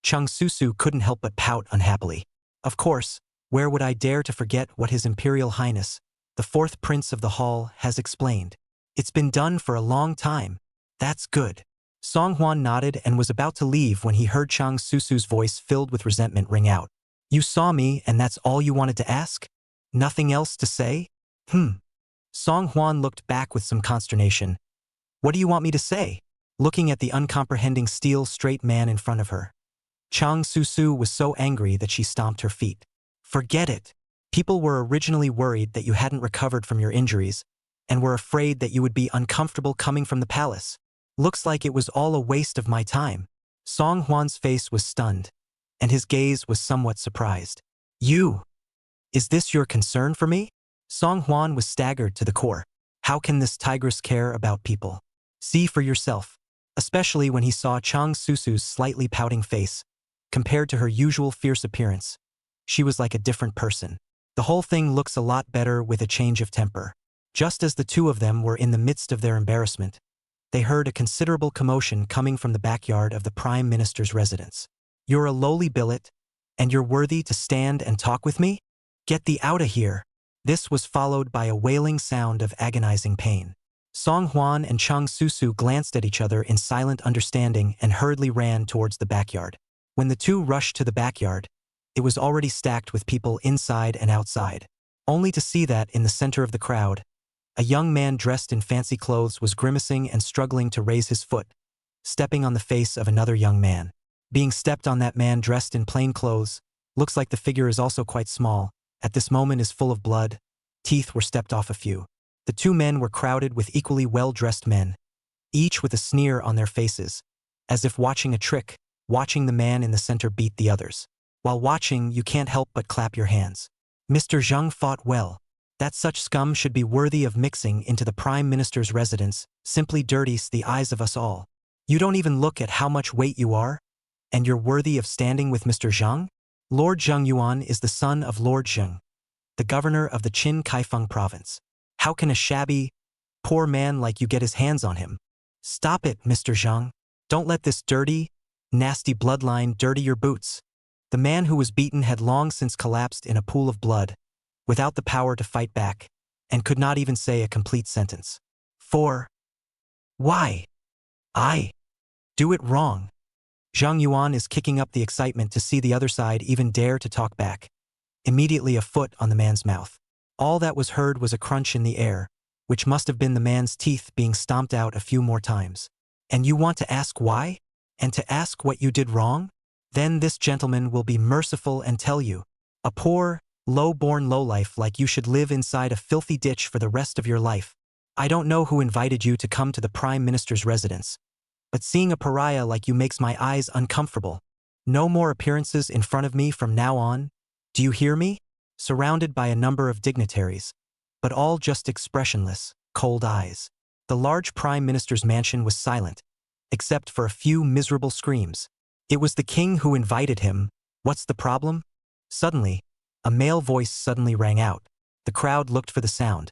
Cheng Susu couldn't help but pout unhappily. Of course, where would I dare to forget what His Imperial Highness, the fourth prince of the hall, has explained? It's been done for a long time. That's good. Song Huan nodded and was about to leave when he heard Cheng Susu's voice filled with resentment ring out. "You saw me and that's all you wanted to ask? Nothing else to say?" Song Huan looked back with some consternation. "What do you want me to say?" Looking at the uncomprehending steel-straight man in front of her, Cheng Susu was so angry that she stomped her feet. "Forget it. People were originally worried that you hadn't recovered from your injuries and were afraid that you would be uncomfortable coming from the palace. Looks like it was all a waste of my time." Song Huan's face was stunned, and his gaze was somewhat surprised. "You? Is this your concern for me?" Song Huan was staggered to the core. How can this tigress care about people? See for yourself. Especially when he saw Cheng Susu's slightly pouting face. Compared to her usual fierce appearance, she was like a different person. The whole thing looks a lot better with a change of temper. Just as the two of them were in the midst of their embarrassment, they heard a considerable commotion coming from the backyard of the Prime Minister's residence. "You're a lowly billet, and you're worthy to stand and talk with me? Get thee outta here." This was followed by a wailing sound of agonizing pain. Song Huan and Cheng Susu glanced at each other in silent understanding and hurriedly ran towards the backyard. When the two rushed to the backyard, it was already stacked with people inside and outside, only to see that in the center of the crowd, a young man dressed in fancy clothes was grimacing and struggling to raise his foot, stepping on the face of another young man. Being stepped on, that man dressed in plain clothes, looks like the figure is also quite small, at this moment is full of blood, teeth were stepped off a few. The two men were crowded with equally well-dressed men, each with a sneer on their faces, as if watching a trick, watching the man in the center beat the others. While watching, you can't help but clap your hands. Mr. Zheng fought well. That such scum should be worthy of mixing into the Prime Minister's residence simply dirties the eyes of us all. You don't even look at how much weight you are, and you're worthy of standing with Mr. Zheng? Lord Zheng Yuan is the son of Lord Zheng, the governor of the Qin Kaifeng province. How can a shabby, poor man like you get his hands on him? Stop it, Mr. Zheng. Don't let this dirty, nasty bloodline dirty your boots. The man who was beaten had long since collapsed in a pool of blood, without the power to fight back, and could not even say a complete sentence. Why? I do it wrong. Zheng Yuan is kicking up the excitement to see the other side even dare to talk back. Immediately a foot on the man's mouth. All that was heard was a crunch in the air, which must have been the man's teeth being stomped out a few more times. And you want to ask why? And to ask what you did wrong? Then this gentleman will be merciful and tell you, a poor, low-born lowlife like you should live inside a filthy ditch for the rest of your life. I don't know who invited you to come to the Prime Minister's residence, but seeing a pariah like you makes my eyes uncomfortable. No more appearances in front of me from now on. Do you hear me? Surrounded by a number of dignitaries, but all just expressionless, cold eyes. The large Prime Minister's mansion was silent, except for a few miserable screams. It was the king who invited him. What's the problem? Suddenly, a male voice suddenly rang out. The crowd looked for the sound,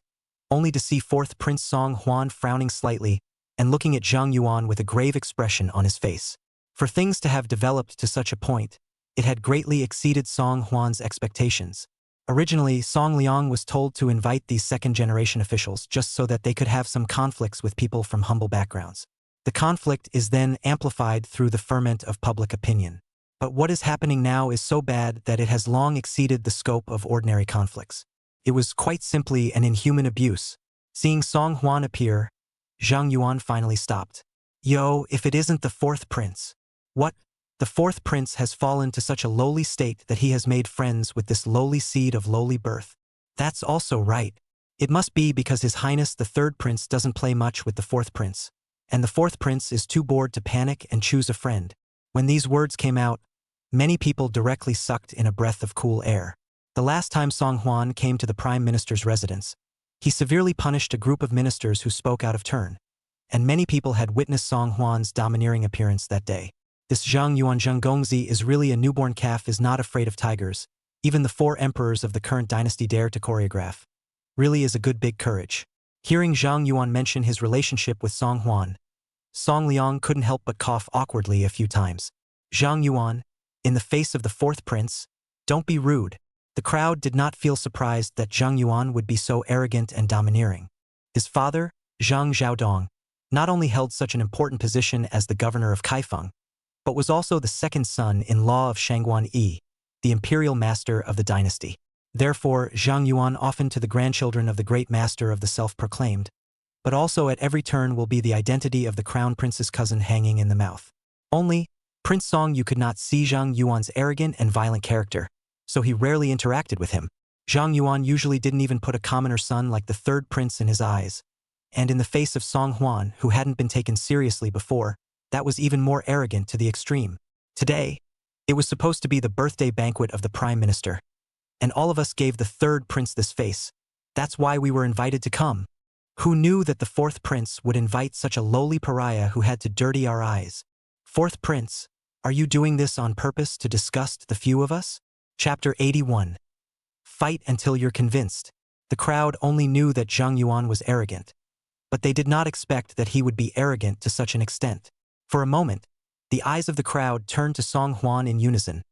only to see fourth Prince Song Huan frowning slightly and looking at Zheng Yuan with a grave expression on his face. For things to have developed to such a point, it had greatly exceeded Song Huan's expectations. Originally, Song Liang was told to invite these second-generation officials just so that they could have some conflicts with people from humble backgrounds. The conflict is then amplified through the ferment of public opinion. But what is happening now is so bad that it has long exceeded the scope of ordinary conflicts. It was quite simply an inhuman abuse. Seeing Song Huan appear, Zhang Yuan finally stopped. Yo, if it isn't the fourth prince. What? The fourth prince has fallen to such a lowly state that he has made friends with this lowly seed of lowly birth. That's also right. It must be because His Highness the third prince doesn't play much with the fourth prince, and the fourth prince is too bored to panic and choose a friend. When these words came out, many people directly sucked in a breath of cool air. The last time Song Huan came to the Prime Minister's residence, he severely punished a group of ministers who spoke out of turn, and many people had witnessed Song Huan's domineering appearance that day. This Zhang Yuan Zheng Gongzi is really a newborn calf, is not afraid of tigers. Even the 4 emperors of the current dynasty dare to choreograph. Really is a good big courage. Hearing Zhang Yuan mention his relationship with Song Huan, Song Liang couldn't help but cough awkwardly a few times. Zhang Yuan, in the face of the fourth prince, don't be rude. The crowd did not feel surprised that Zhang Yuan would be so arrogant and domineering. His father, Zhang Xiaodong, not only held such an important position as the governor of Kaifeng, but was also the second son-in-law of Shangguan Yi, the imperial master of the dynasty. Therefore, Zhang Yuan often to the grandchildren of the great master of the self-proclaimed, but also at every turn will be the identity of the crown prince's cousin hanging in the mouth. Only, Prince Song Yu could not see Zhang Yuan's arrogant and violent character, so he rarely interacted with him. Zhang Yuan usually didn't even put a commoner son like the third prince in his eyes, and in the face of Song Huan, who hadn't been taken seriously before, that was even more arrogant to the extreme. Today, it was supposed to be the birthday banquet of the Prime Minister, and all of us gave the third prince this face. That's why we were invited to come. Who knew that the fourth prince would invite such a lowly pariah who had to dirty our eyes? Fourth prince, are you doing this on purpose to disgust the few of us? Chapter 81. Fight until you're convinced. The crowd only knew that Zhang Yuan was arrogant, but they did not expect that he would be arrogant to such an extent. For a moment, the eyes of the crowd turned to Song Huan in unison,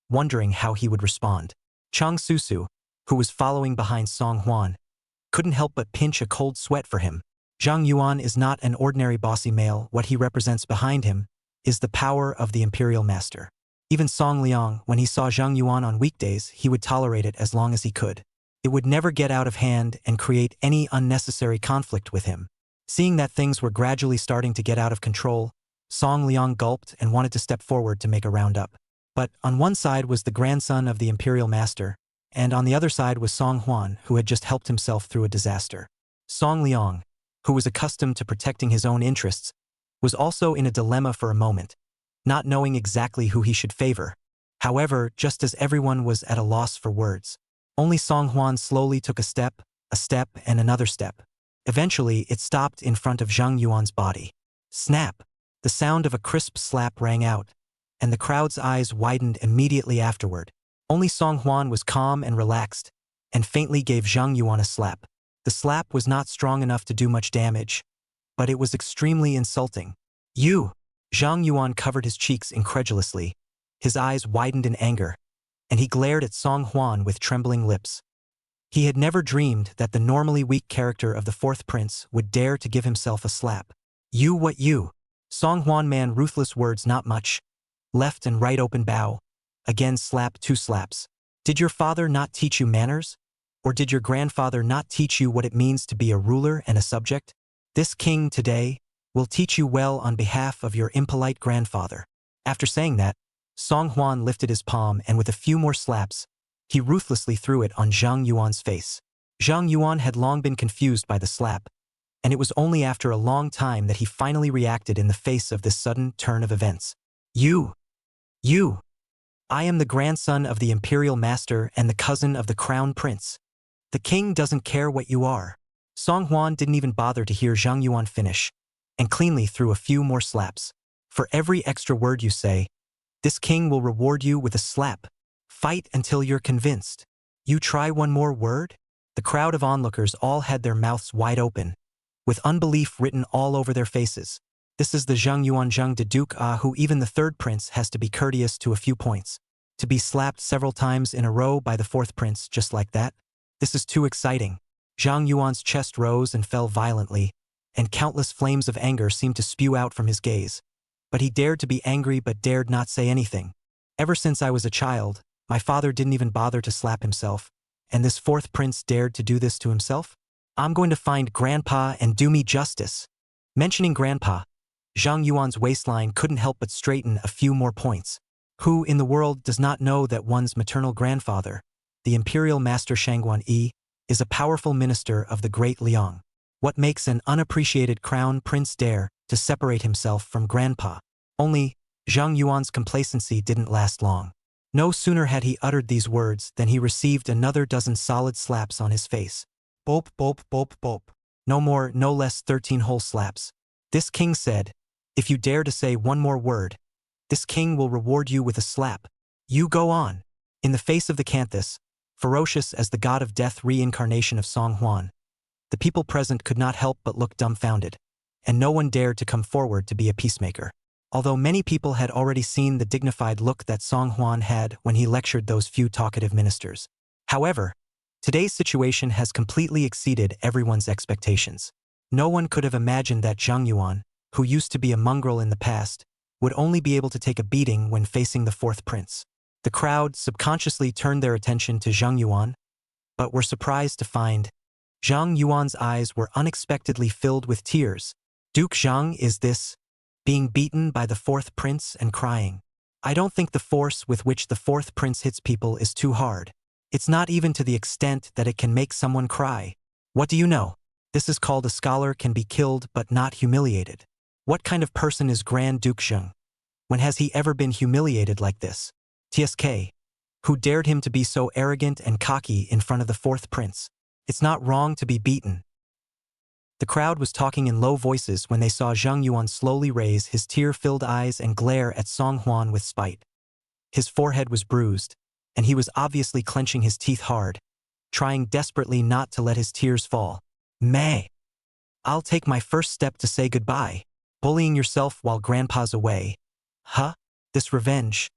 wondering how he would respond. Cheng Susu, who was following behind Song Huan, couldn't help but pinch a cold sweat for him. Zhang Yuan is not an ordinary bossy male. What he represents behind him is the power of the imperial master. Even Song Liang, when he saw Zhang Yuan on weekdays, he would tolerate it as long as he could. It would never get out of hand and create any unnecessary conflict with him. Seeing that things were gradually starting to get out of control, Song Liang gulped and wanted to step forward to make a roundup. But on one side was the grandson of the imperial master, and on the other side was Song Huan, who had just helped himself through a disaster. Song Liang, who was accustomed to protecting his own interests, was also in a dilemma for a moment, not knowing exactly who he should favor. However, just as everyone was at a loss for words, only Song Huan slowly took a step, and another step. Eventually, it stopped in front of Zhang Yuan's body. Snap! The sound of a crisp slap rang out, and the crowd's eyes widened immediately afterward. Only Song Huan was calm and relaxed, and faintly gave Zhang Yuan a slap. The slap was not strong enough to do much damage, but it was extremely insulting. You! Zhang Yuan covered his cheeks incredulously. His eyes widened in anger, and he glared at Song Huan with trembling lips. He had never dreamed that the normally weak character of the fourth prince would dare to give himself a slap. You what you? Song Huan man ruthless words not much. Left and right open bow. Again slap 2 slaps. Did your father not teach you manners? Or did your grandfather not teach you what it means to be a ruler and a subject? This king today will teach you well on behalf of your impolite grandfather. After saying that, Song Huan lifted his palm and with a few more slaps, he ruthlessly threw it on Zhang Yuan's face. Zhang Yuan had long been confused by the slap, and it was only after a long time that he finally reacted in the face of this sudden turn of events. You! I am the grandson of the imperial master and the cousin of the crown prince. The king doesn't care what you are. Song Huan didn't even bother to hear Zhang Yuan finish, and cleanly threw a few more slaps. For every extra word you say, this king will reward you with a slap. Fight until you're convinced. You try one more word? The crowd of onlookers all had their mouths wide open, with unbelief written all over their faces. This is the Zhang Yuan Zheng de Duke who even the third prince has to be courteous to a few points. To be slapped several times in a row by the fourth prince just like that? This is too exciting. Zhang Yuan's chest rose and fell violently, and countless flames of anger seemed to spew out from his gaze. But he dared to be angry but dared not say anything. Ever since I was a child, my father didn't even bother to slap himself, and this fourth prince dared to do this to himself? I'm going to find Grandpa and do me justice. Mentioning Grandpa, Zhang Yuan's waistline couldn't help but straighten a few more points. Who in the world does not know that one's maternal grandfather, the imperial master Shangguan Yi, is a powerful minister of the great Liang? What makes an unappreciated crown prince dare to separate himself from Grandpa? Only, Zhang Yuan's complacency didn't last long. No sooner had he uttered these words than he received another dozen solid slaps on his face. Bope, bope, bope, bope. No more, no less 13 whole slaps. This king said, if you dare to say one more word, this king will reward you with a slap. You go on. In the face of the Canthus, ferocious as the god of death reincarnation of Song Huan, the people present could not help but look dumbfounded, and no one dared to come forward to be a peacemaker. Although many people had already seen the dignified look that Song Huan had when he lectured those few talkative ministers. However, today's situation has completely exceeded everyone's expectations. No one could have imagined that Zhang Yuan, who used to be a mongrel in the past, would only be able to take a beating when facing the fourth prince. The crowd subconsciously turned their attention to Zhang Yuan, but were surprised to find Zhang Yuan's eyes were unexpectedly filled with tears. Duke Zhang, is this? Being beaten by the fourth prince and crying. I don't think the force with which the fourth prince hits people is too hard. It's not even to the extent that it can make someone cry. What do you know? This is called a scholar can be killed but not humiliated. What kind of person is Grand Duke Zheng? When has he ever been humiliated like this? TSK. Who dared him to be so arrogant and cocky in front of the fourth prince? It's not wrong to be beaten. The crowd was talking in low voices when they saw Zhang Yuan slowly raise his tear-filled eyes and glare at Song Huan with spite. His forehead was bruised, and he was obviously clenching his teeth hard, trying desperately not to let his tears fall. May. I'll take my first step to say goodbye. Bullying yourself while Grandpa's away. Huh? This revenge.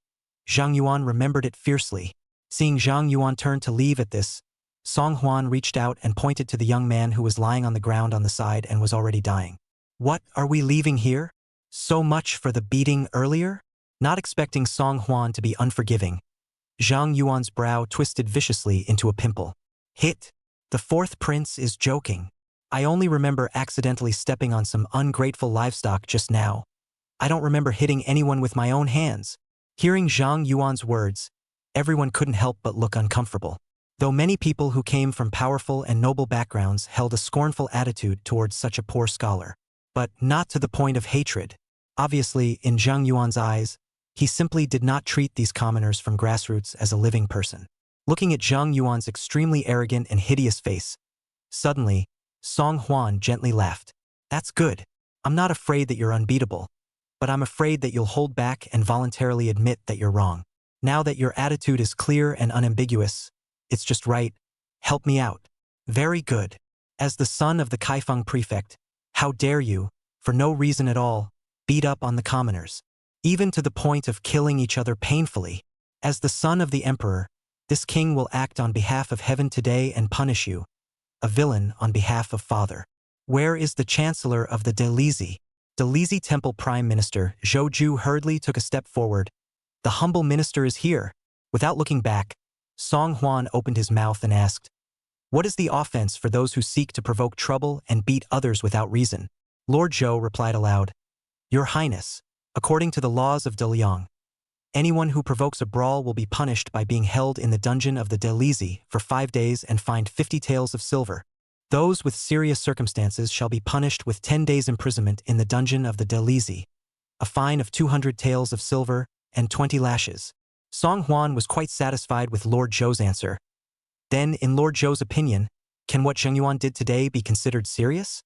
Zhang Yuan remembered it fiercely. Seeing Zhang Yuan turn to leave at this, Song Huan reached out and pointed to the young man who was lying on the ground on the side and was already dying. What, are we leaving here? So much for the beating earlier? Not expecting Song Huan to be unforgiving, Zhang Yuan's brow twisted viciously into a pimple. Hit. The fourth prince is joking. I only remember accidentally stepping on some ungrateful livestock just now. I don't remember hitting anyone with my own hands. Hearing Zhang Yuan's words, everyone couldn't help but look uncomfortable. Though many people who came from powerful and noble backgrounds held a scornful attitude towards such a poor scholar. But not to the point of hatred. Obviously, in Zhang Yuan's eyes, he simply did not treat these commoners from grassroots as a living person. Looking at Zhang Yuan's extremely arrogant and hideous face, suddenly, Song Huan gently laughed. That's good. I'm not afraid that you're unbeatable, but I'm afraid that you'll hold back and voluntarily admit that you're wrong. Now that your attitude is clear and unambiguous, it's just right. Help me out. Very good. As the son of the Kaifeng prefect, how dare you, for no reason at all, beat up on the commoners, even to the point of killing each other painfully. As the son of the emperor, this king will act on behalf of heaven today and punish you, a villain on behalf of father. Where is the chancellor of the Dalizi? Dalizi Temple Prime Minister Zhou Ju hurriedly took a step forward. The humble minister is here. Without looking back, Song Huan opened his mouth and asked, what is the offense for those who seek to provoke trouble and beat others without reason? Lord Zhou replied aloud, Your Highness, according to the laws of Daliang, anyone who provokes a brawl will be punished by being held in the dungeon of the Dalizi for 5 days and fined 50 taels of silver. Those with serious circumstances shall be punished with 10 days imprisonment in the dungeon of the Dalizi, a fine of 200 taels of silver and 20 lashes. Song Huan was quite satisfied with Lord Zhou's answer. Then, in Lord Zhou's opinion, can what Zhang Yuan did today be considered serious?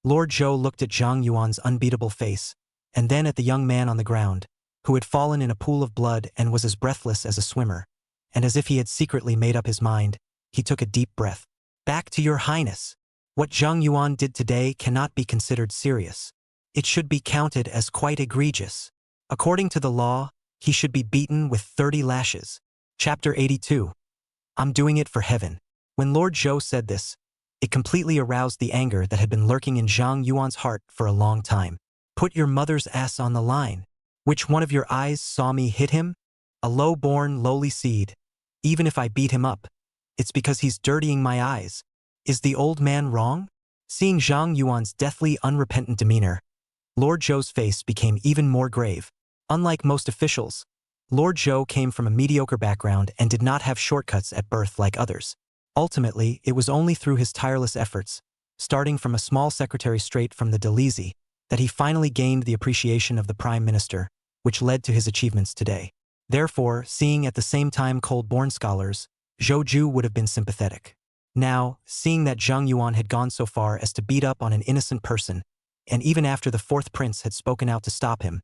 Lord Zhou looked at Zhang Yuan's unbeatable face, and then at the young man on the ground, who had fallen in a pool of blood and was as breathless as a swimmer, and as if he had secretly made up his mind, he took a deep breath. Back to your highness. What Zhang Yuan did today cannot be considered serious. It should be counted as quite egregious. According to the law, he should be beaten with 30 lashes. Chapter 82. I'm doing it for heaven. When Lord Zhou said this, it completely aroused the anger that had been lurking in Zhang Yuan's heart for a long time. Put your mother's ass on the line. Which one of your eyes saw me hit him? A low-born, lowly seed. Even if I beat him up, it's because he's dirtying my eyes. Is the old man wrong? Seeing Zhang Yuan's deathly, unrepentant demeanor, Lord Zhou's face became even more grave. Unlike most officials, Lord Zhou came from a mediocre background and did not have shortcuts at birth like others. Ultimately, it was only through his tireless efforts, starting from a small secretary straight from the Delisi, that he finally gained the appreciation of the Prime Minister, which led to his achievements today. Therefore, seeing at the same time cold-born scholars, Zhou Ju would have been sympathetic. Now, seeing that Zhang Yuan had gone so far as to beat up on an innocent person, and even after the fourth prince had spoken out to stop him,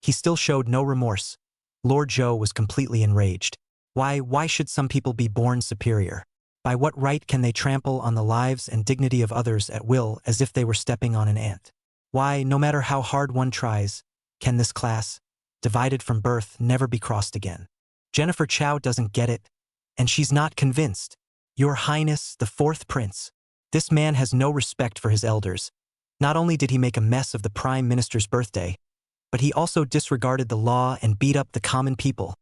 he still showed no remorse. Lord Zhou was completely enraged. Why should some people be born superior? By what right can they trample on the lives and dignity of others at will as if they were stepping on an ant? Why, no matter how hard one tries, can this class, divided from birth, never be crossed again? Jennifer Chow doesn't get it, and she's not convinced. Your Highness, the fourth prince. This man has no respect for his elders. Not only did he make a mess of the Prime Minister's birthday, but he also disregarded the law and beat up the common people.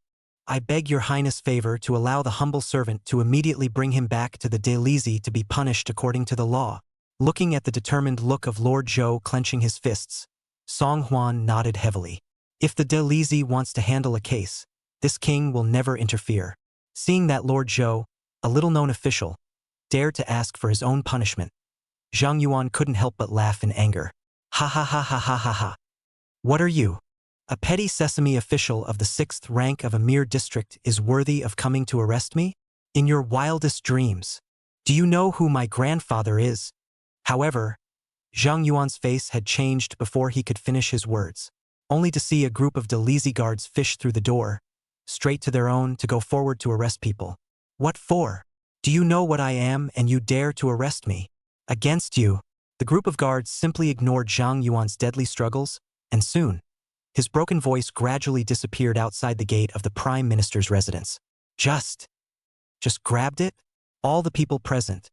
I beg your Highness' favor to allow the humble servant to immediately bring him back to the Delisi to be punished according to the law. Looking at the determined look of Lord Zhou clenching his fists, Song Huan nodded heavily. If the Delisi wants to handle a case, this king will never interfere. Seeing that Lord Zhou, a little-known official, dared to ask for his own punishment, Zhang Yuan couldn't help but laugh in anger. Ha ha ha ha ha ha ha. What are you? A petty sesame official of the 6th rank of a mere district is worthy of coming to arrest me? In your wildest dreams. Do you know who my grandfather is? However, Zhang Yuan's face had changed before he could finish his words, only to see a group of Delisi guards fish through the door, straight to their own to go forward to arrest people. What for? Do you know what I am and you dare to arrest me? Against you. The group of guards simply ignored Zhang Yuan's deadly struggles, and soon, his broken voice gradually disappeared outside the gate of the Prime Minister's residence. Just grabbed it? All the people present,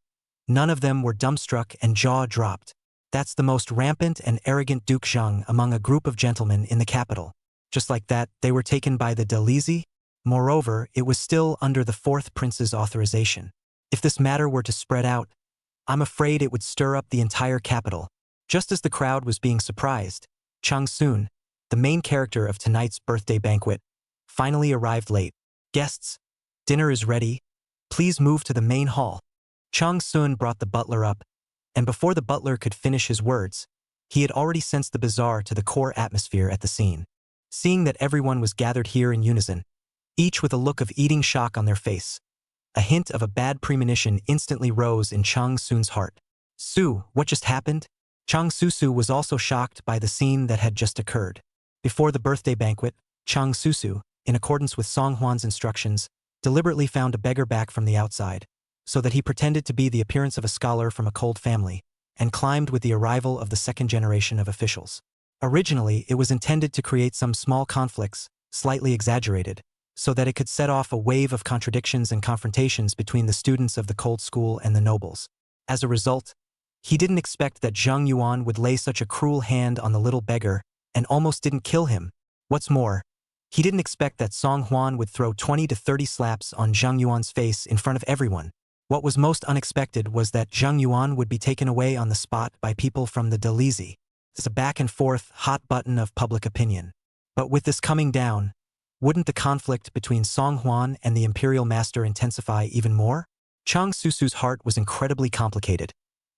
none of them were dumbstruck and jaw dropped. That's the most rampant and arrogant Duke Zhang among a group of gentlemen in the capital. Just like that, they were taken by the Delisi. Moreover, it was still under the fourth prince's authorization. If this matter were to spread out, I'm afraid it would stir up the entire capital. Just as the crowd was being surprised, Cheng Susu, the main character of tonight's birthday banquet, finally arrived late. Guests, dinner is ready. Please move to the main hall. Cheng Susu brought the butler up, and before the butler could finish his words, he had already sensed the bizarre to the core atmosphere at the scene. Seeing that everyone was gathered here in unison, each with a look of eating shock on their face, a hint of a bad premonition instantly rose in Cheng Susu's heart. Su, what just happened? Cheng Susu was also shocked by the scene that had just occurred. Before the birthday banquet, Cheng Susu, in accordance with Song Huan's instructions, deliberately found a beggar back from the outside, so that he pretended to be the appearance of a scholar from a cold family, and climbed with the arrival of the second generation of officials. Originally, it was intended to create some small conflicts, slightly exaggerated, so that it could set off a wave of contradictions and confrontations between the students of the cold school and the nobles. As a result, he didn't expect that Zhang Yuan would lay such a cruel hand on the little beggar and almost didn't kill him. What's more, he didn't expect that Song Huan would throw 20 to 30 slaps on Zhang Yuan's face in front of everyone. What was most unexpected was that Zhang Yuan would be taken away on the spot by people from the Delisi. It's a back-and-forth hot button of public opinion. But with this coming down, wouldn't the conflict between Song Huan and the imperial master intensify even more? Cheng Susu's heart was incredibly complicated,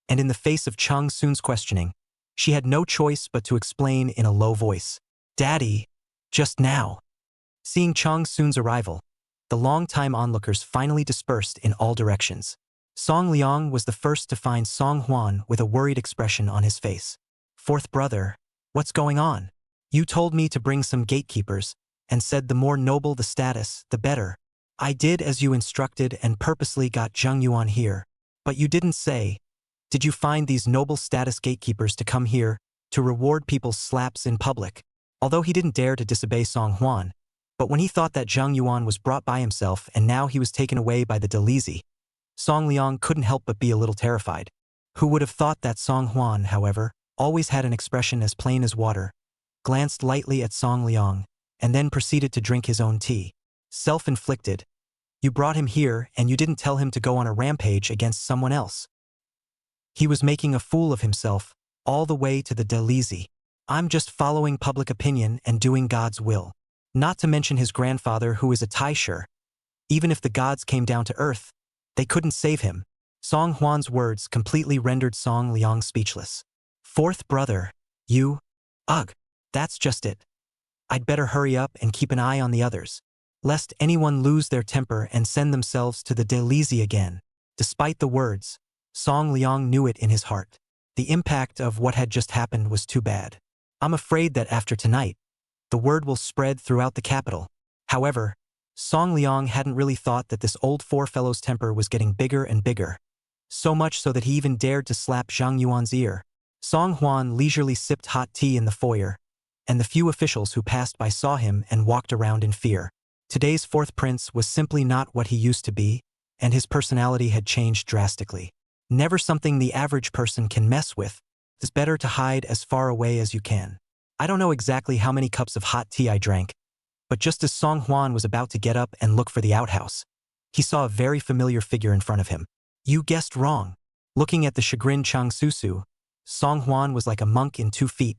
and in the face of Cheng Susu's questioning, she had no choice but to explain in a low voice. Daddy, just now. Seeing Cheng Susu's arrival, the long-time onlookers finally dispersed in all directions. Song Liang was the first to find Song Huan with a worried expression on his face. Fourth brother, what's going on? You told me to bring some gatekeepers, and said the more noble the status, the better. I did as you instructed and purposely got Zhang Yuan here. But you didn't say, did you find these noble status gatekeepers to come here to reward people's slaps in public? Although he didn't dare to disobey Song Huan, but when he thought that Zhang Yuan was brought by himself and now he was taken away by the Delisi, Song Liang couldn't help but be a little terrified. Who would have thought that Song Huan, however, always had an expression as plain as water, glanced lightly at Song Liang, and then proceeded to drink his own tea. Self-inflicted. You brought him here and you didn't tell him to go on a rampage against someone else. He was making a fool of himself, all the way to the Delisi. I'm just following public opinion and doing God's will. Not to mention his grandfather who is a Taisher. Even if the gods came down to earth, they couldn't save him. Song Huan's words completely rendered Song Liang speechless. Fourth brother, you? Ugh, that's just it. I'd better hurry up and keep an eye on the others, lest anyone lose their temper and send themselves to the Delisi again. Despite the words, Song Liang knew it in his heart. The impact of what had just happened was too bad. I'm afraid that after tonight, the word will spread throughout the capital. However, Song Liang hadn't really thought that this old four-fellow's temper was getting bigger and bigger. So much so that he even dared to slap Zhang Yuan's ear. Song Huan leisurely sipped hot tea in the foyer, and the few officials who passed by saw him and walked around in fear. Today's fourth prince was simply not what he used to be, and his personality had changed drastically. Never something the average person can mess with. It's better to hide as far away as you can. I don't know exactly how many cups of hot tea I drank, but just as Song Huan was about to get up and look for the outhouse, he saw a very familiar figure in front of him. You guessed wrong. Looking at the chagrined Cheng Susu, Song Huan was like a monk in 2 feet,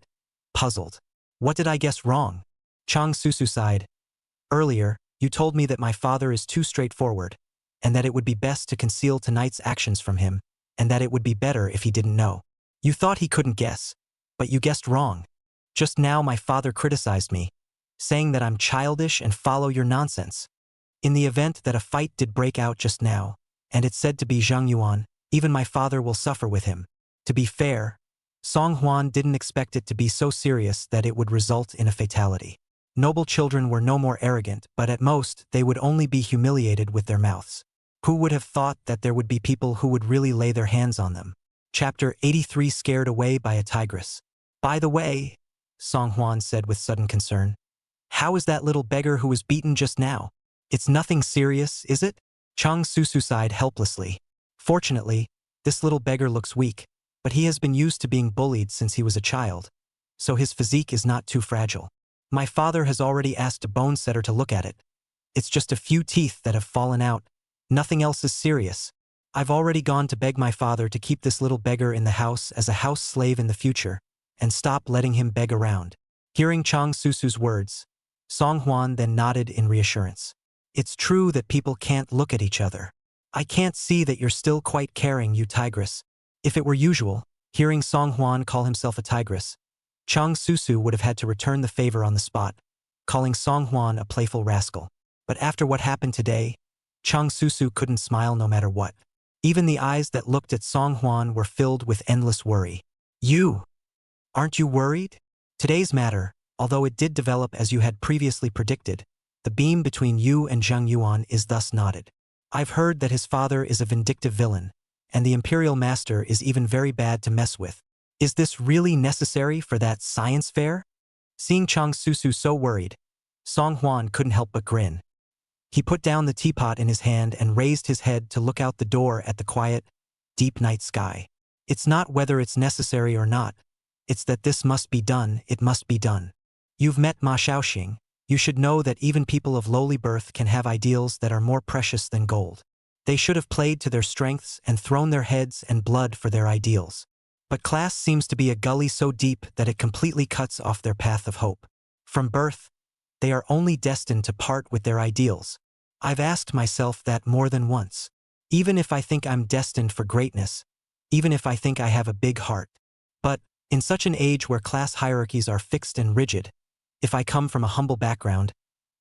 puzzled. What did I guess wrong? Cheng Susu sighed. Earlier, you told me that my father is too straightforward, and that it would be best to conceal tonight's actions from him, and that it would be better if he didn't know. You thought he couldn't guess, but you guessed wrong. Just now my father criticized me, saying that I'm childish and follow your nonsense. In the event that a fight did break out just now, and it's said to be Zhang Yuan, even my father will suffer with him. To be fair, Song Huan didn't expect it to be so serious that it would result in a fatality. Noble children were no more arrogant, but at most, they would only be humiliated with their mouths. Who would have thought that there would be people who would really lay their hands on them? Chapter 83 Scared Away by a Tigress. By the way, Song Huan said with sudden concern, how is that little beggar who was beaten just now? It's nothing serious, is it? Cheng Susu sighed helplessly. Fortunately, this little beggar looks weak, but he has been used to being bullied since he was a child, so his physique is not too fragile. My father has already asked a bone setter to look at it. It's just a few teeth that have fallen out. Nothing else is serious. I've already gone to beg my father to keep this little beggar in the house as a house slave in the future, and stop letting him beg around. Hearing Cheng Susu's words, Song Huan then nodded in reassurance. It's true that people can't look at each other. I can't see that you're still quite caring, you tigress. If it were usual, hearing Song Huan call himself a tigress, Cheng Susu would have had to return the favor on the spot, calling Song Huan a playful rascal. But after what happened today, Cheng Susu couldn't smile no matter what. Even the eyes that looked at Song Huan were filled with endless worry. You! Aren't you worried? Today's matter, although it did develop as you had previously predicted, the beam between you and Zhang Yuan is thus knotted. I've heard that his father is a vindictive villain, and the imperial master is even very bad to mess with. Is this really necessary for that science fair? Seeing Cheng Susu so worried, Song Huan couldn't help but grin. He put down the teapot in his hand and raised his head to look out the door at the quiet, deep night sky. It's not whether it's necessary or not. It's that this must be done, it must be done. You've met Ma Shaoxing. You should know that even people of lowly birth can have ideals that are more precious than gold. They should have played to their strengths and thrown their heads and blood for their ideals. But class seems to be a gully so deep that it completely cuts off their path of hope. From birth, they are only destined to part with their ideals. I've asked myself that more than once. Even if I think I'm destined for greatness, even if I think I have a big heart. But, in such an age where class hierarchies are fixed and rigid, if I come from a humble background,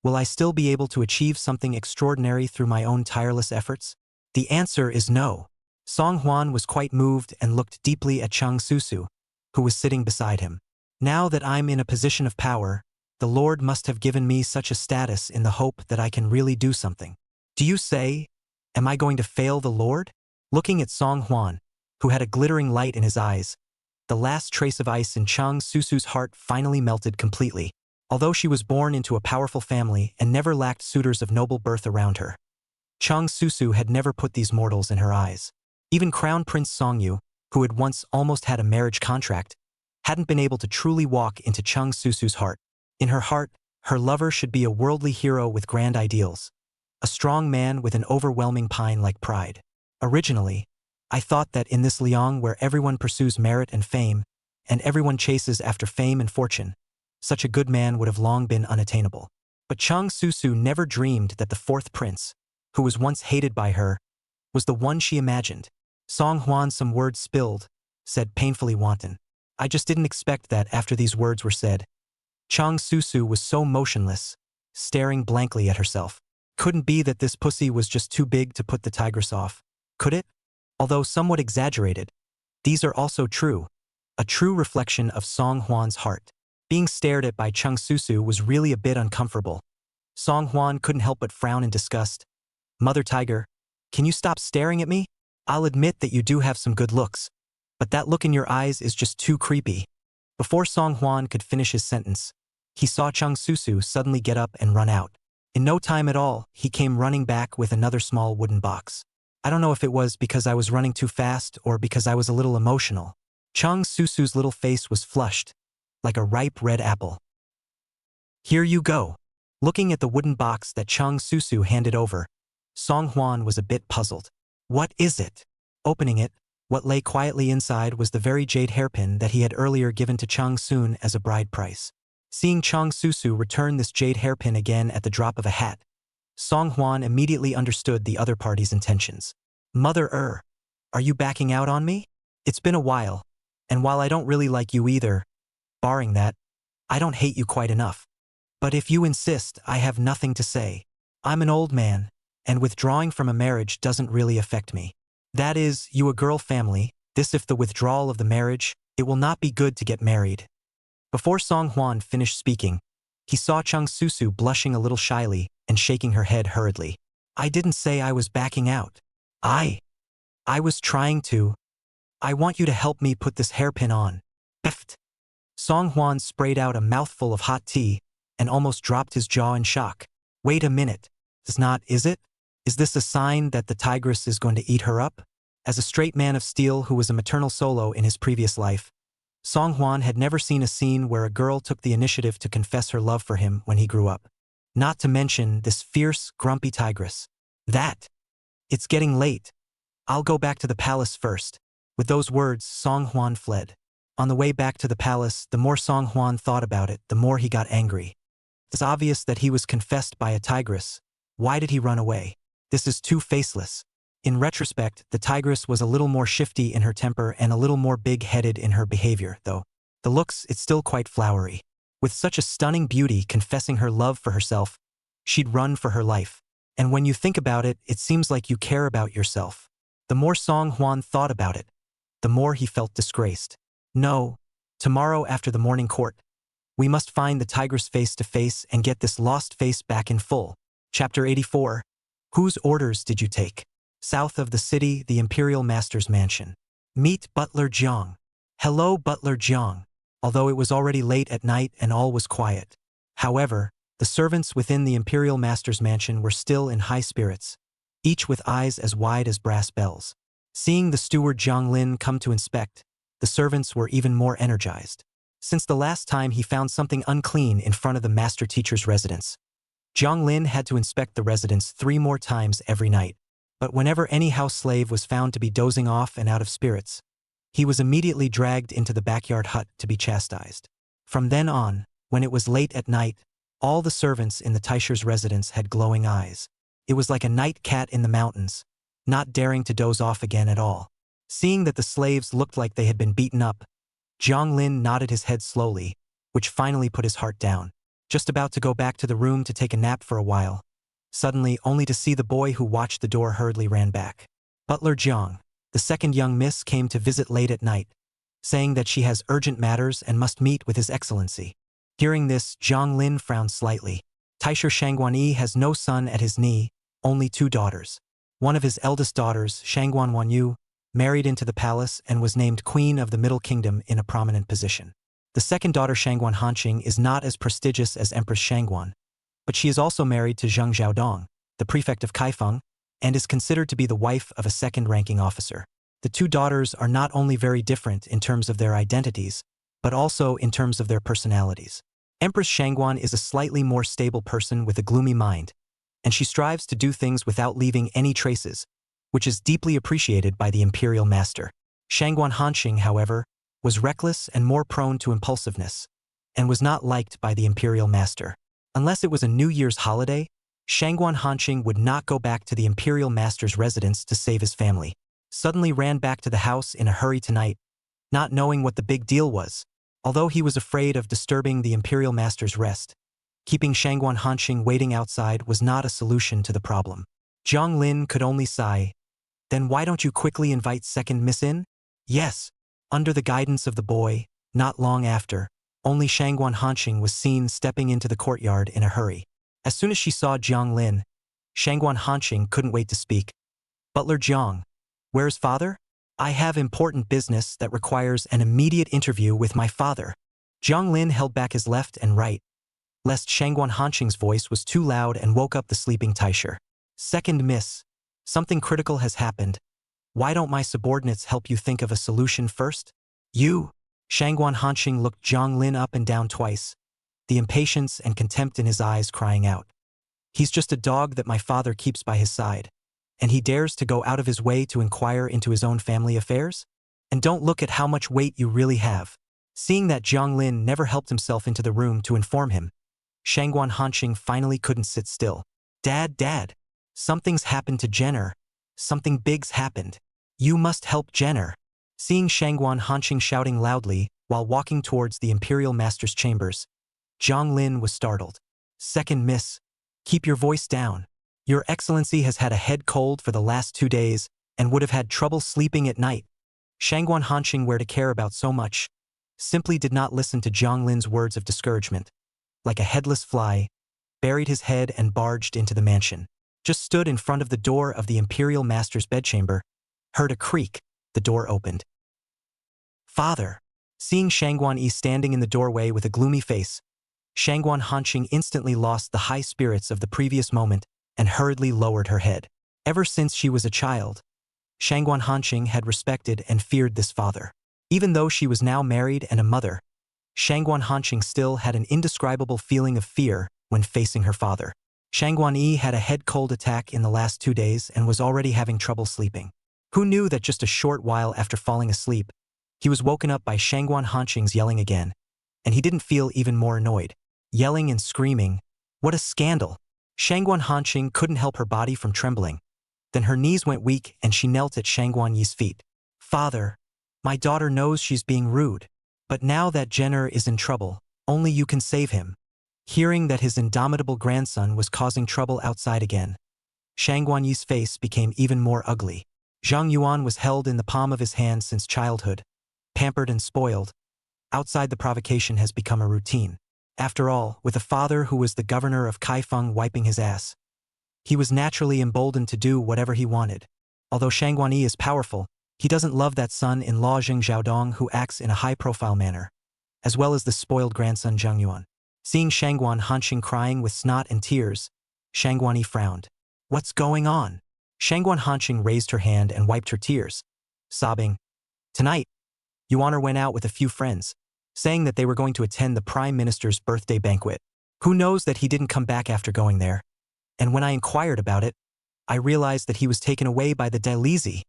will I still be able to achieve something extraordinary through my own tireless efforts? The answer is no. Song Huan was quite moved and looked deeply at Cheng Susu, who was sitting beside him. Now that I'm in a position of power, the Lord must have given me such a status in the hope that I can really do something. Do you say, am I going to fail the Lord? Looking at Song Huan, who had a glittering light in his eyes, the last trace of ice in Cheng Susu's heart finally melted completely. Although she was born into a powerful family and never lacked suitors of noble birth around her, Cheng Susu had never put these mortals in her eyes. Even Crown Prince Songyu, who had once almost had a marriage contract, hadn't been able to truly walk into Cheng Susu's heart. In her heart, Her lover should be a worldly hero with grand ideals. A strong man with an overwhelming pine-like pride. Originally, I thought that in this Liang where everyone pursues merit and fame, and everyone chases after fame and fortune, such a good man would have long been unattainable. But Cheng Susu never dreamed that the fourth prince, who was once hated by her, was the one she imagined. Song Hwan, some words spilled, said painfully wanton. I just didn't expect that after these words were said. Cheng Susu was so motionless, staring blankly at herself. Couldn't be that this pussy was just too big to put the tigress off, could it? Although somewhat exaggerated, these are also true, a true reflection of Song Hwan's heart. Being stared at by Cheng Susu was really a bit uncomfortable. Song Hwan couldn't help but frown in disgust. Mother Tiger, can you stop staring at me? I'll admit that you do have some good looks, but that look in your eyes is just too creepy. Before Song Hwan could finish his sentence, he saw Cheng Susu suddenly get up and run out. In no time at all, he came running back with another small wooden box. I don't know if it was because I was running too fast or because I was a little emotional. Cheng Susu's little face was flushed, like a ripe red apple. Here you go. Looking at the wooden box that Cheng Susu handed over, Song Hwan was a bit puzzled. What is it? Opening it, what lay quietly inside was the very jade hairpin that he had earlier given to Cheng Sun as a bride price. Seeing Cheng Susu return this jade hairpin again at the drop of a hat, Song Hwan immediately understood the other party's intentions. Mother, are you backing out on me? It's been a while, and while I don't really like you either, barring that, I don't hate you quite enough. But if you insist, I have nothing to say. I'm an old man, and withdrawing from a marriage doesn't really affect me. That is, you a girl family, this if the withdrawal of the marriage, it will not be good to get married. Before Song Hwan finished speaking, he saw Cheng Susu blushing a little shyly and shaking her head hurriedly. I didn't say I was backing out. I was trying to. I want you to help me put this hairpin on. Peft. Song Hwan sprayed out a mouthful of hot tea and almost dropped his jaw in shock. Wait a minute. Is it? Is this a sign that the tigress is going to eat her up? As a straight man of steel who was a maternal solo in his previous life, Song Hwan had never seen a scene where a girl took the initiative to confess her love for him when he grew up. Not to mention this fierce, grumpy tigress. It's getting late. I'll go back to the palace first. With those words, Song Hwan fled. On the way back to the palace, the more Song Hwan thought about it, the more he got angry. It's obvious that he was confessed by a tigress. Why did he run away? This is too faceless. In retrospect, the tigress was a little more shifty in her temper and a little more big-headed in her behavior, though. The looks, it's still quite flowery. With such a stunning beauty confessing her love for herself, she'd run for her life. And when you think about it, it seems like you care about yourself. The more Song Hwan thought about it, the more he felt disgraced. No, tomorrow after the morning court, we must find the tigress face to face and get this lost face back in full. Chapter 84. Whose orders did you take? South of the city, the Imperial Master's mansion. Meet Butler Jiang. Hello, Butler Jiang. Although it was already late at night and all was quiet. However, the servants within the Imperial Master's mansion were still in high spirits, each with eyes as wide as brass bells. Seeing the steward Jiang Lin come to inspect, the servants were even more energized. Since the last time he found something unclean in front of the master teacher's residence, Jiang Lin had to inspect the residence 3 more times every night. But whenever any house slave was found to be dozing off and out of spirits, he was immediately dragged into the backyard hut to be chastised. From then on, when it was late at night, all the servants in the Taisher's residence had glowing eyes. It was like a night cat in the mountains, not daring to doze off again at all. Seeing that the slaves looked like they had been beaten up, Jiang Lin nodded his head slowly, which finally put his heart down. Just about to go back to the room to take a nap for a while, suddenly only to see the boy who watched the door hurriedly ran back. Butler Jiang, the second young miss, came to visit late at night, saying that she has urgent matters and must meet with His Excellency. Hearing this, Jiang Lin frowned slightly. Taisher Shangguanyi has no son at his knee, only 2 daughters. One of his eldest daughters, Shangguan Wanyu, married into the palace and was named Queen of the Middle Kingdom in a prominent position. The second daughter, Shangguan Hanqing, is not as prestigious as Empress Shangguan, but she is also married to Zheng Xiaodong, the prefect of Kaifeng, and is considered to be the wife of a second-ranking officer. The 2 daughters are not only very different in terms of their identities, but also in terms of their personalities. Empress Shangguan is a slightly more stable person with a gloomy mind, and she strives to do things without leaving any traces, which is deeply appreciated by the imperial master. Shangguan Hanqing, however, was reckless and more prone to impulsiveness, and was not liked by the imperial master. Unless it was a New Year's holiday, Shangguan Hanqing would not go back to the imperial master's residence to save his family. Suddenly ran back to the house in a hurry tonight, not knowing what the big deal was. Although he was afraid of disturbing the imperial master's rest, keeping Shangguan Hanqing waiting outside was not a solution to the problem. Jiang Lin could only sigh. Then why don't you quickly invite second miss in? Yes. Under the guidance of the boy, not long after, only Shangguan Hanqing was seen stepping into the courtyard in a hurry. As soon as she saw Jiang Lin, Shangguan Hanqing couldn't wait to speak. Butler Jiang, where's father? I have important business that requires an immediate interview with my father. Jiang Lin held back his left and right, lest Shangguan Hanqing's voice was too loud and woke up the sleeping Taisher. Second miss, something critical has happened. Why don't my subordinates help you think of a solution first? You? Shangguan Hanqing looked Jiang Lin up and down twice, the impatience and contempt in his eyes crying out. He's just a dog that my father keeps by his side, and he dares to go out of his way to inquire into his own family affairs? And don't look at how much weight you really have. Seeing that Jiang Lin never helped himself into the room to inform him, Shangguan Hanqing finally couldn't sit still. Dad, something's happened to Jenner. Something big's happened. You must help Jenner. Seeing Shangguan Hanqing shouting loudly while walking towards the imperial master's chambers, Jiang Lin was startled. Second miss, keep your voice down. Your Excellency has had a head cold for the last 2 days and would have had trouble sleeping at night. Shangguan Hanqing, where to care about so much, simply did not listen to Jiang Lin's words of discouragement. Like a headless fly, buried his head and barged into the mansion. Just stood in front of the door of the imperial master's bedchamber, heard a creak, the door opened. Father! Seeing Shangguan Yi standing in the doorway with a gloomy face, Shangguan Hanqing instantly lost the high spirits of the previous moment and hurriedly lowered her head. Ever since she was a child, Shangguan Hanqing had respected and feared this father. Even though she was now married and a mother, Shangguan Hanqing still had an indescribable feeling of fear when facing her father. Shangguan Yi had a head cold attack in the last 2 days and was already having trouble sleeping. Who knew that just a short while after falling asleep, he was woken up by Shangguan Hanqing's yelling again, and he didn't feel even more annoyed. Yelling and screaming, what a scandal! Shangguan Hanqing couldn't help her body from trembling. Then her knees went weak and she knelt at Shangguan Yi's feet. Father, my daughter knows she's being rude, but now that Jenner is in trouble, only you can save him. Hearing that his indomitable grandson was causing trouble outside again, Shangguan Yi's face became even more ugly. Zhang Yuan was held in the palm of his hand since childhood, pampered and spoiled. Outside, the provocation has become a routine. After all, with a father who was the governor of Kaifeng wiping his ass, he was naturally emboldened to do whatever he wanted. Although Shangguan Yi is powerful, he doesn't love that son-in-law Zheng Xiaodong who acts in a high-profile manner, as well as the spoiled grandson Zhang Yuan. Seeing Shangguan Hanqing crying with snot and tears, Shangguan Yi frowned. What's going on? Shangguan Hanqing raised her hand and wiped her tears, sobbing. Tonight, Yuaner went out with a few friends, saying that they were going to attend the Prime Minister's birthday banquet. Who knows that he didn't come back after going there? And when I inquired about it, I realized that he was taken away by the Dailizi.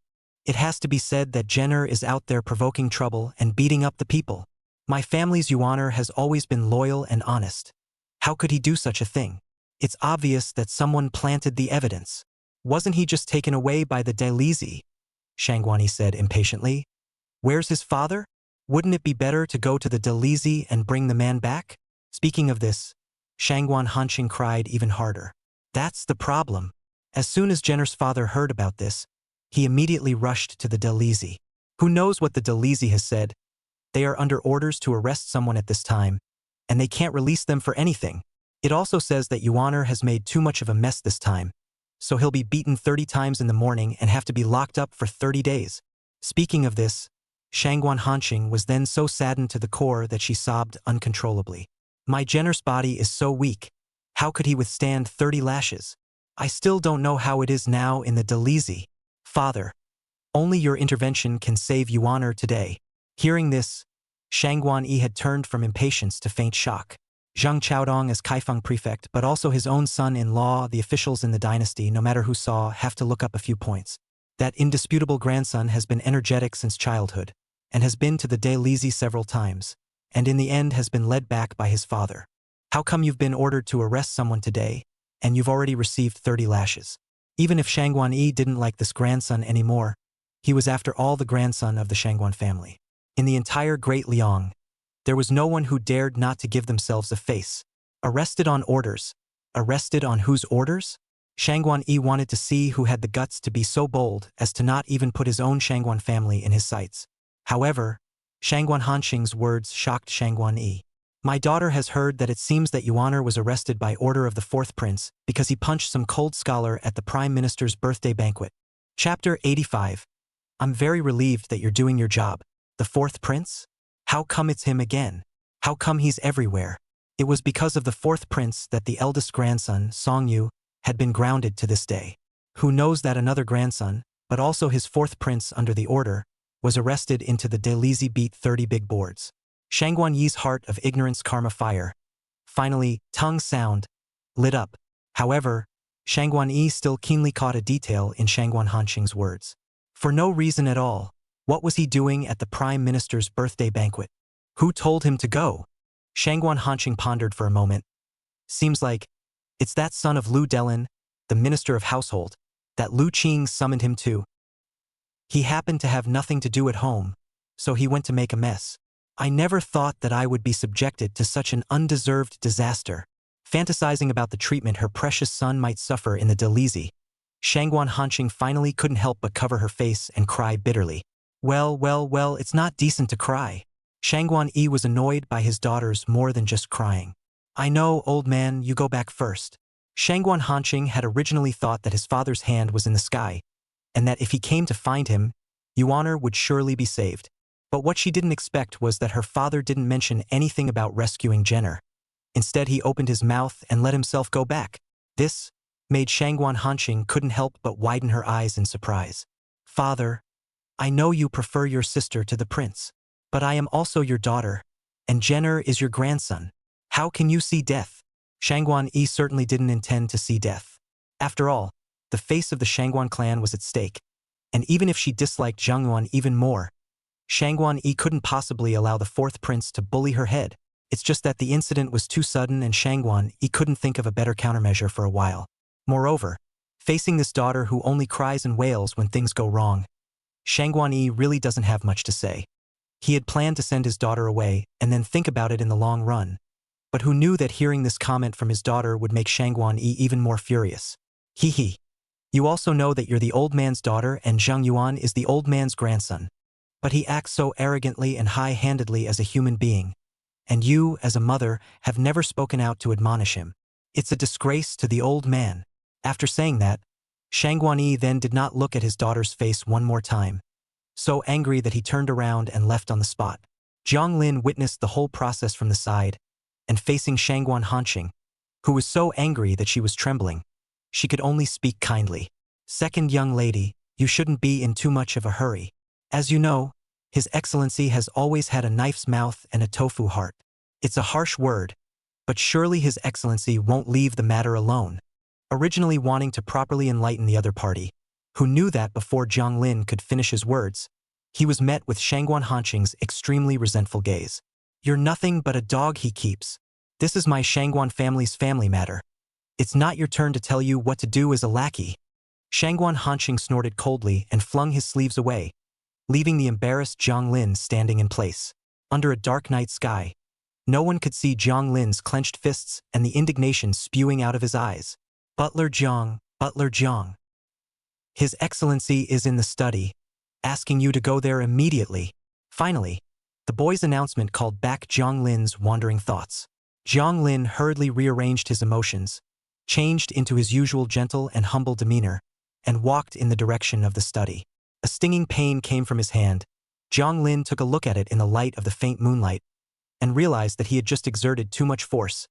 It has to be said that Jenner is out there provoking trouble and beating up the people. My family's Yuaner has always been loyal and honest. How could he do such a thing? It's obvious that someone planted the evidence. Wasn't he just taken away by the Dailizi? Shangguan Yi said impatiently. Where's his father? Wouldn't it be better to go to the Dailizi and bring the man back? Speaking of this, Shangguan Hanqing cried even harder. That's the problem. As soon as Jenner's father heard about this, he immediately rushed to the Dailizi. Who knows what the Dailizi has said? They are under orders to arrest someone at this time, and they can't release them for anything. It also says that Yuaner has made too much of a mess this time, so he'll be beaten 30 times in the morning and have to be locked up for 30 days. Speaking of this, Shangguan Hanqing was then so saddened to the core that she sobbed uncontrollably. My Jenner's body is so weak. How could he withstand 30 lashes? I still don't know how it is now in the Dailizi. Father, only your intervention can save Yuaner today. Hearing this, Shangguan Yi had turned from impatience to faint shock. Zheng Chaodong as Kaifeng prefect, but also his own son-in-law, the officials in the dynasty, no matter who saw, have to look up a few points. That indisputable grandson has been energetic since childhood, and has been to the Dalizi several times, and in the end has been led back by his father. How come you've been ordered to arrest someone today, and you've already received 30 lashes? Even if Shangguan Yi didn't like this grandson anymore, he was after all the grandson of the Shangguan family. In the entire Great Liang, there was no one who dared not to give themselves a face. Arrested on orders. Arrested on whose orders? Shangguan Yi wanted to see who had the guts to be so bold as to not even put his own Shangguan family in his sights. However, Shangguan Hanxing's words shocked Shangguan Yi. My daughter has heard that it seems that Yuaner was arrested by order of the fourth prince because he punched some cold scholar at the prime minister's birthday banquet. Chapter 85. I'm very relieved that you're doing your job. The fourth prince? How come it's him again? How come he's everywhere? It was because of the fourth prince that the eldest grandson, Song Yu, had been grounded to this day. Who knows that another grandson, but also his fourth prince under the order, was arrested into the Dalizi beat 30 big boards. Shangguan Yi's heart of ignorance karma fire. Finally, tongue sound, lit up. However, Shangguan Yi still keenly caught a detail in Shangguan Hanxing's words. For no reason at all, what was he doing at the prime minister's birthday banquet? Who told him to go? Shangguan Hanxing pondered for a moment. Seems like it's that son of Lu Delin, the minister of household, that Lu Qing summoned him to. He happened to have nothing to do at home, so he went to make a mess. I never thought that I would be subjected to such an undeserved disaster. Fantasizing about the treatment her precious son might suffer in the Dalizi, Shangguan Hanxing finally couldn't help but cover her face and cry bitterly. Well, it's not decent to cry. Shangguan Yi was annoyed by his daughters more than just crying. I know, old man, you go back first. Shangguan Hanxing had originally thought that his father's hand was in the sky, and that if he came to find him, Yuaner would surely be saved. But what she didn't expect was that her father didn't mention anything about rescuing Jenner. Instead, he opened his mouth and let himself go back. This made Shangguan Hanxing couldn't help but widen her eyes in surprise. Father, I know you prefer your sister to the prince, but I am also your daughter, and Jenner is your grandson. How can you see death? Shangguan Yi certainly didn't intend to see death. After all, the face of the Shangguan clan was at stake, and even if she disliked Zhang Yuan even more, Shangguan Yi couldn't possibly allow the fourth prince to bully her head. It's just that the incident was too sudden and Shangguan Yi couldn't think of a better countermeasure for a while. Moreover, facing this daughter who only cries and wails when things go wrong, Shangguan Yi really doesn't have much to say. He had planned to send his daughter away and then think about it in the long run, but who knew that hearing this comment from his daughter would make Shangguan Yi even more furious. Hee. You also know that you're the old man's daughter and Zhang Yuan is the old man's grandson. But he acts so arrogantly and high-handedly as a human being, and you, as a mother, have never spoken out to admonish him. It's a disgrace to the old man. After saying that, Shangguan Yi then did not look at his daughter's face one more time, so angry that he turned around and left on the spot. Jiang Lin witnessed the whole process from the side, and facing Shangguan Hanxing, who was so angry that she was trembling, she could only speak kindly. Second young lady, you shouldn't be in too much of a hurry. As you know, His Excellency has always had a knife's mouth and a tofu heart. It's a harsh word, but surely His Excellency won't leave the matter alone. Originally wanting to properly enlighten the other party, who knew that before Jiang Lin could finish his words, he was met with Shangguan Hanxing's extremely resentful gaze. You're nothing but a dog he keeps. This is my Shangguan family's family matter. It's not your turn to tell you what to do as a lackey. Shangguan Hanxing snorted coldly and flung his sleeves away, leaving the embarrassed Jiang Lin standing in place. Under a dark night sky, no one could see Jiang Lin's clenched fists and the indignation spewing out of his eyes. Butler Jiang. His Excellency is in the study, asking you to go there immediately. Finally, the boy's announcement called back Jiang Lin's wandering thoughts. Jiang Lin hurriedly rearranged his emotions, changed into his usual gentle and humble demeanor, and walked in the direction of the study. A stinging pain came from his hand. Jiang Lin took a look at it in the light of the faint moonlight, and realized that he had just exerted too much force,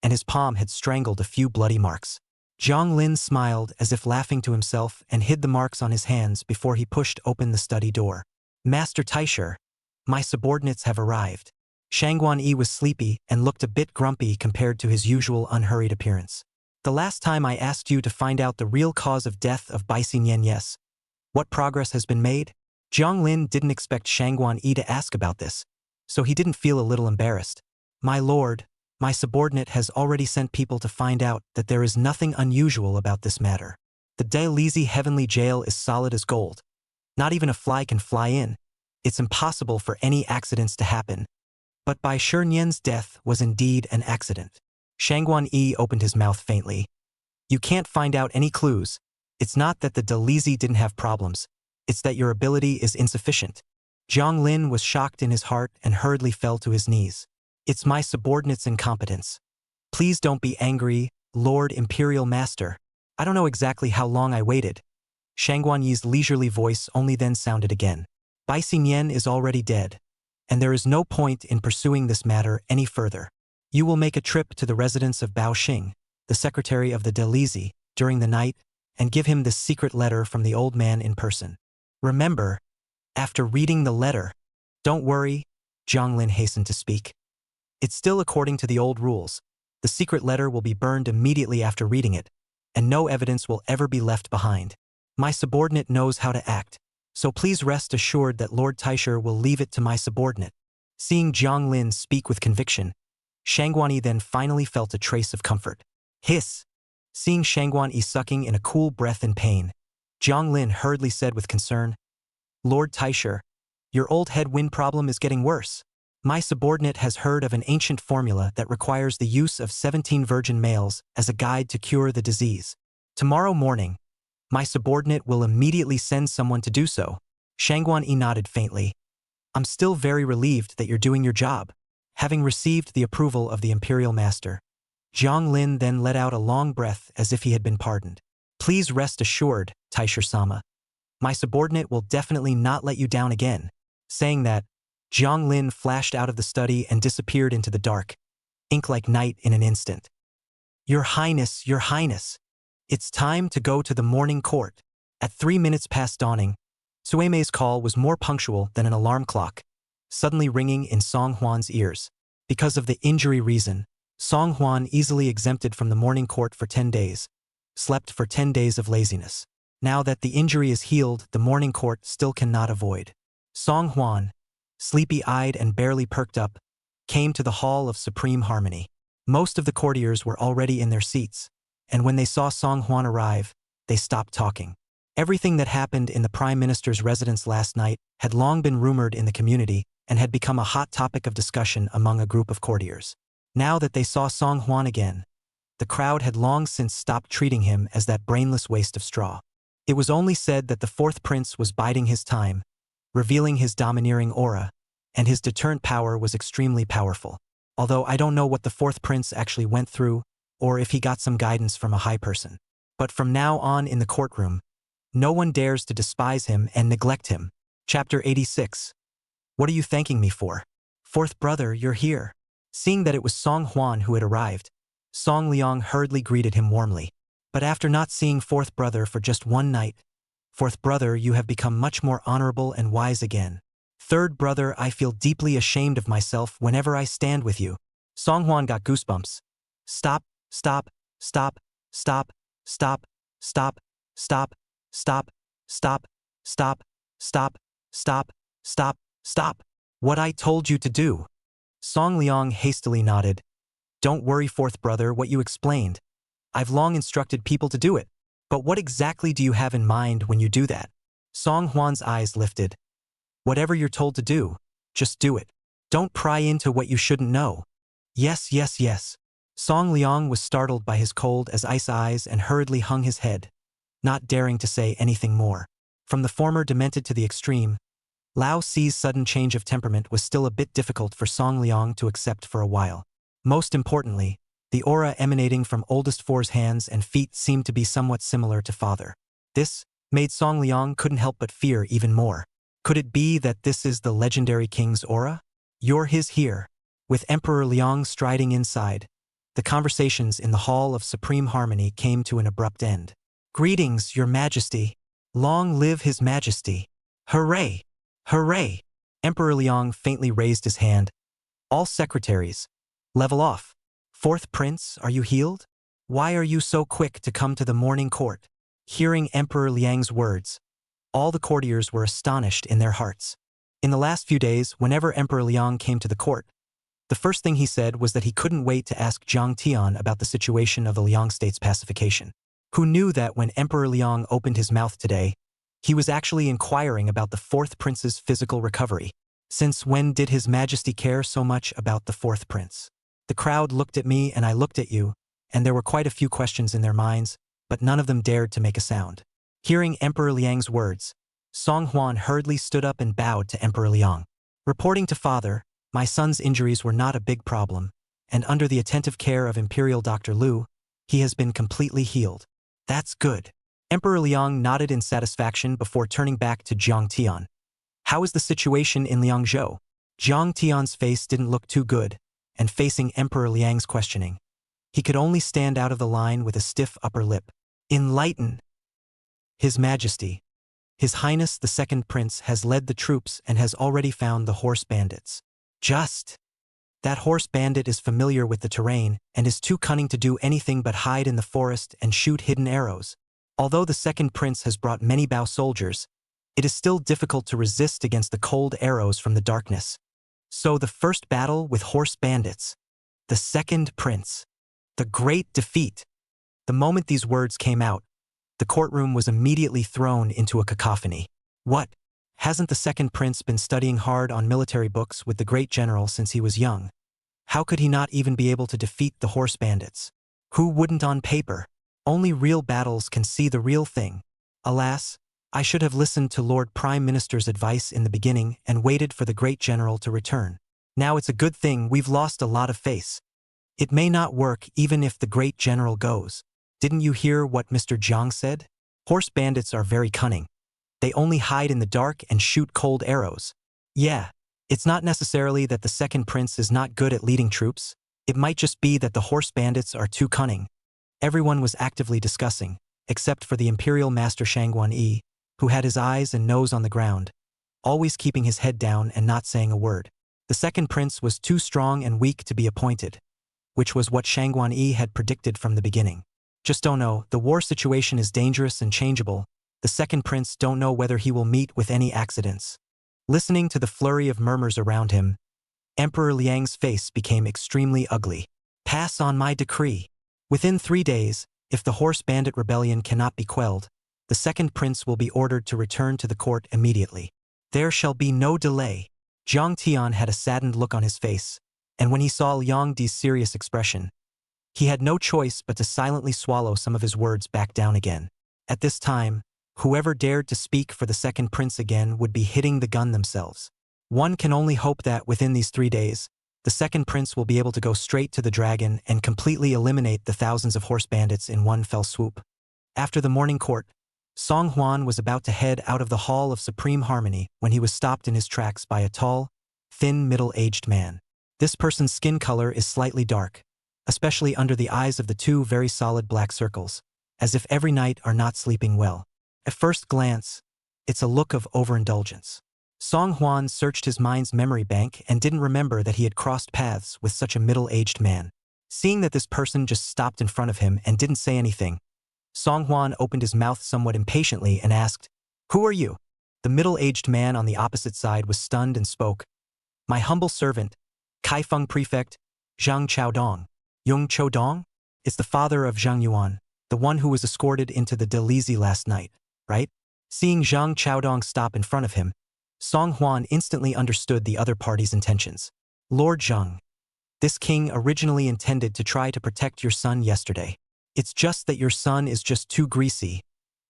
and his palm had strangled a few bloody marks. Jiang Lin smiled as if laughing to himself and hid the marks on his hands before he pushed open the study door. Master Taisher, my subordinates have arrived. Shangguan Yi was sleepy and looked a bit grumpy compared to his usual unhurried appearance. The last time I asked you to find out the real cause of death of Bai Xinyan, yes. What progress has been made? Jiang Lin didn't expect Shangguan Yi to ask about this, so he didn't feel a little embarrassed. My lord, my subordinate has already sent people to find out that there is nothing unusual about this matter. The Dalizi heavenly jail is solid as gold. Not even a fly can fly in. It's impossible for any accidents to happen. But Bai Shinian's death was indeed an accident. Shangguan Yi opened his mouth faintly. You can't find out any clues. It's not that the Dalizi didn't have problems. It's that your ability is insufficient. Jiang Lin was shocked in his heart and hurriedly fell to his knees. It's my subordinate's incompetence. Please don't be angry, Lord Imperial Master. I don't know exactly how long I waited. Shangguan Yi's leisurely voice only then sounded again. Bai Xinyan is already dead, and there is no point in pursuing this matter any further. You will make a trip to the residence of Bao Xing, the secretary of the Dalizi, during the night, and give him this secret letter from the old man in person. Remember, after reading the letter, don't worry, Jiang Lin hastened to speak. It's still according to the old rules. The secret letter will be burned immediately after reading it, and no evidence will ever be left behind. My subordinate knows how to act, so please rest assured that Lord Taisher will leave it to my subordinate. Seeing Jiang Lin speak with conviction, Shangguan Yi then finally felt a trace of comfort. Hiss! Seeing Shangguan Yi sucking in a cool breath in pain, Jiang Lin hurriedly said with concern, Lord Taisher, your old head wind problem is getting worse. My subordinate has heard of an ancient formula that requires the use of 17 virgin males as a guide to cure the disease. Tomorrow morning, my subordinate will immediately send someone to do so. Shangguan Yi nodded faintly. I'm still very relieved that you're doing your job. Having received the approval of the Imperial Master, Jiang Lin then let out a long breath as if he had been pardoned. Please rest assured, Taisher-sama. My subordinate will definitely not let you down again. Saying that, Jiang Lin flashed out of the study and disappeared into the dark, ink like night in an instant. Your Highness, Your Highness. It's time to go to the morning court. At 3 minutes past dawning, Suemei's call was more punctual than an alarm clock, suddenly ringing in Song Huan's ears. Because of the injury reason, Song Huan easily exempted from the morning court for 10 days, slept for 10 days of laziness. Now that the injury is healed, the morning court still cannot avoid. Song Huan, sleepy-eyed and barely perked up, came to the Hall of Supreme Harmony. Most of the courtiers were already in their seats, and when they saw Song Huan arrive, they stopped talking. Everything that happened in the Prime Minister's residence last night had long been rumored in the community and had become a hot topic of discussion among a group of courtiers. Now that they saw Song Huan again, the crowd had long since stopped treating him as that brainless waste of straw. It was only said that the fourth prince was biding his time, revealing his domineering aura, and his deterrent power was extremely powerful. Although I don't know what the fourth prince actually went through, or if he got some guidance from a high person. But from now on in the courtroom, no one dares to despise him and neglect him. Chapter 86. What are you thanking me for? Fourth brother, you're here. Seeing that it was Song Huan who had arrived, Song Liang hurriedly greeted him warmly. But after not seeing fourth brother for just one night, fourth brother, you have become much more honorable and wise again. Third brother, I feel deeply ashamed of myself whenever I stand with you. Song Huan got goosebumps. Stop, stop, stop, stop, stop, stop, stop, stop, stop, stop, stop, stop, stop, stop. What I told you to do. Song Liang hastily nodded. Don't worry, fourth brother, what you explained. I've long instructed people to do it. But what exactly do you have in mind when you do that? Song Huan's eyes lifted. Whatever you're told to do, just do it. Don't pry into what you shouldn't know. Yes, yes, yes. Song Liang was startled by his cold as ice eyes and hurriedly hung his head, not daring to say anything more. From the former demented to the extreme, Lao Si's sudden change of temperament was still a bit difficult for Song Liang to accept for a while. Most importantly, the aura emanating from oldest four's hands and feet seemed to be somewhat similar to father. This made Song Liang couldn't help but fear even more. Could it be that this is the legendary king's aura? You're his here. With Emperor Liang striding inside, the conversations in the Hall of Supreme Harmony came to an abrupt end. Greetings, Your Majesty. Long live His Majesty. Hooray! Hooray! Emperor Liang faintly raised his hand, All secretaries. Level off. Fourth prince, are you healed? Why are you so quick to come to the morning court? Hearing Emperor Liang's words, all the courtiers were astonished in their hearts. In the last few days, whenever Emperor Liang came to the court, the first thing he said was that he couldn't wait to ask Zhang Tian about the situation of the Liang state's pacification. Who knew that when Emperor Liang opened his mouth today, he was actually inquiring about the fourth prince's physical recovery. Since when did His Majesty care so much about the fourth prince? The crowd looked at me and I looked at you, and there were quite a few questions in their minds, but none of them dared to make a sound. Hearing Emperor Liang's words, Song Huan hurriedly stood up and bowed to Emperor Liang. Reporting to father, my son's injuries were not a big problem, and under the attentive care of Imperial Dr. Liu, he has been completely healed. That's good. Emperor Liang nodded in satisfaction before turning back to Zhang Tian. How is the situation in Liangzhou? Zhang Tian's face didn't look too good, and facing Emperor Liang's questioning, he could only stand out of the line with a stiff upper lip. Enlighten. His Majesty. His Highness the Second Prince has led the troops and has already found the horse bandits. Just. That horse bandit is familiar with the terrain and is too cunning to do anything but hide in the forest and shoot hidden arrows. Although the Second Prince has brought many Bao soldiers, it is still difficult to resist against the cold arrows from the darkness. So the first battle with horse bandits. The Second Prince. The great defeat. The moment these words came out, the courtroom was immediately thrown into a cacophony. What? Hasn't the Second Prince been studying hard on military books with the great general since he was young? How could he not even be able to defeat the horse bandits? Who wouldn't on paper? Only real battles can see the real thing. Alas, I should have listened to Lord Prime Minister's advice in the beginning and waited for the great general to return. Now it's a good thing we've lost a lot of face. It may not work even if the great general goes. Didn't you hear what Mr. Zhang said? Horse bandits are very cunning. They only hide in the dark and shoot cold arrows. Yeah, it's not necessarily that the Second Prince is not good at leading troops. It might just be that the horse bandits are too cunning. Everyone was actively discussing, except for the Imperial Master Shangguan Yi, who had his eyes and nose on the ground, always keeping his head down and not saying a word. The Second Prince was too strong and weak to be appointed, which was what Shangguan Yi had predicted from the beginning. Just don't know, the war situation is dangerous and changeable. The Second Prince don't know whether he will meet with any accidents. Listening to the flurry of murmurs around him, Emperor Liang's face became extremely ugly. Pass on my decree. Within 3 days, if the horse bandit rebellion cannot be quelled, the Second Prince will be ordered to return to the court immediately. There shall be no delay. Zhang Tian had a saddened look on his face, and when he saw Liang Di's serious expression, he had no choice but to silently swallow some of his words back down again. At this time, whoever dared to speak for the Second Prince again would be hitting the gun themselves. One can only hope that within these 3 days, the Second Prince will be able to go straight to the dragon and completely eliminate the thousands of horse bandits in one fell swoop. After the morning court, Song Huan was about to head out of the Hall of Supreme Harmony when he was stopped in his tracks by a tall, thin, middle-aged man. This person's skin color is slightly dark, especially under the eyes of the 2 very solid black circles, as if every night are not sleeping well. At first glance, it's a look of overindulgence. Song Huan searched his mind's memory bank and didn't remember that he had crossed paths with such a middle-aged man. Seeing that this person just stopped in front of him and didn't say anything, Song Huan opened his mouth somewhat impatiently and asked, "Who are you?" The middle-aged man on the opposite side was stunned and spoke, "My humble servant, Kaifeng Prefect, Zhang Chaodong." Yung Chodong? It's the father of Zhang Yuan, the one who was escorted into the Delizi last night, right? Seeing Zhang Chaodong stop in front of him, Song Huan instantly understood the other party's intentions. Lord Zhang, this king originally intended to try to protect your son yesterday. It's just that your son is just too greasy.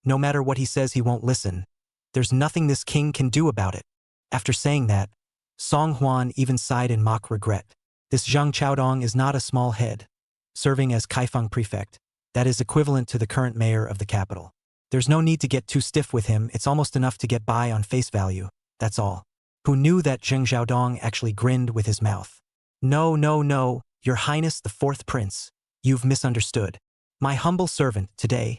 No matter what he says, he won't listen. There's nothing this king can do about it. After saying that, Song Huan even sighed in mock regret. This Zhang Chaodong is not a small head, serving as Kaifeng Prefect. That is equivalent to the current mayor of the capital. There's no need to get too stiff with him, it's almost enough to get by on face value, that's all. Who knew that Zheng Xiaodong actually grinned with his mouth? No, no, no, Your Highness the Fourth Prince, you've misunderstood. My humble servant, today,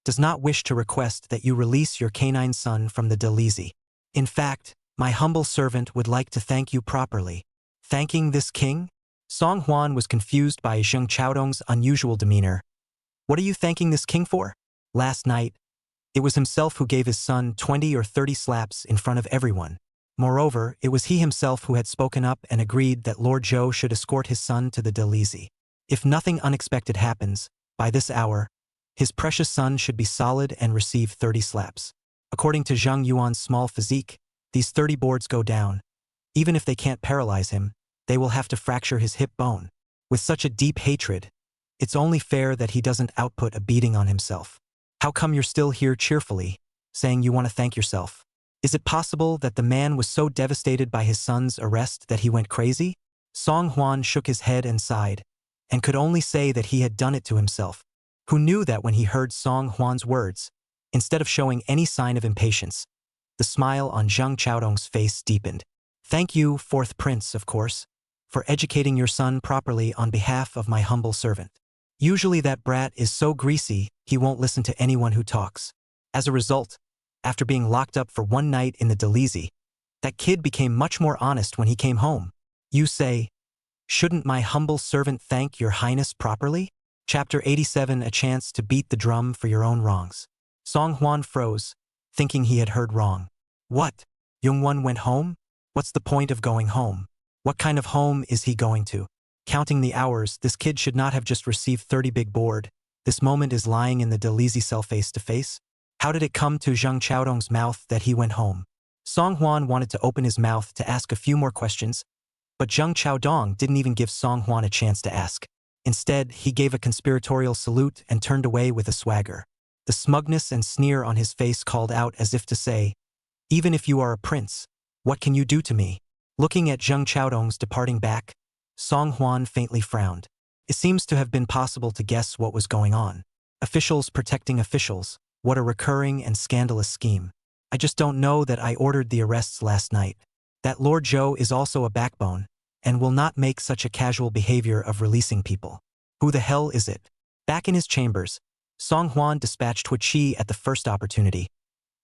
does not wish to request that you release your canine son from the Delizi. In fact, my humble servant would like to thank you properly. Thanking this king? Song Huan was confused by Zheng Chaodong's unusual demeanor. What are you thanking this king for? Last night, it was himself who gave his son 20 or 30 slaps in front of everyone. Moreover, it was he himself who had spoken up and agreed that Lord Zhou should escort his son to the Delizy. If nothing unexpected happens, by this hour, his precious son should be solid and receive 30 slaps. According to Zhang Yuan's small physique, these 30 boards go down. Even if they can't paralyze him, they will have to fracture his hip bone. With such a deep hatred, it's only fair that he doesn't output a beating on himself. How come you're still here cheerfully, saying you want to thank yourself? Is it possible that the man was so devastated by his son's arrest that he went crazy? Song Huan shook his head and sighed, and could only say that he had done it to himself. Who knew that when he heard Song Huan's words, instead of showing any sign of impatience, the smile on Zheng Chaodong's face deepened. Thank you, fourth prince, of course, for educating your son properly on behalf of my humble servant. Usually that brat is so greasy, he won't listen to anyone who talks. As a result, after being locked up for one night in the Delizy, that kid became much more honest when he came home. You say, shouldn't my humble servant thank your highness properly? Chapter 87, a chance to beat the drum for your own wrongs. Song Huan froze, thinking he had heard wrong. What? Yongwon went home? What's the point of going home? What kind of home is he going to? Counting the hours, this kid should not have just received 30 big board. This moment is lying in the Delizy cell face to face. How did it come to Zheng Chaodong's mouth that he went home? Song Huan wanted to open his mouth to ask a few more questions, but Zheng Chaodong didn't even give Song Huan a chance to ask. Instead, he gave a conspiratorial salute and turned away with a swagger. The smugness and sneer on his face called out as if to say, even if you are a prince, what can you do to me? Looking at Zheng Chaodong's departing back, Song Huan faintly frowned. It seems to have been possible to guess what was going on. Officials protecting officials, what a recurring and scandalous scheme. I just don't know that I ordered the arrests last night. That Lord Zhou is also a backbone, and will not make such a casual behavior of releasing people. Who the hell is it? Back in his chambers, Song Huan dispatched Hui Qi at the first opportunity,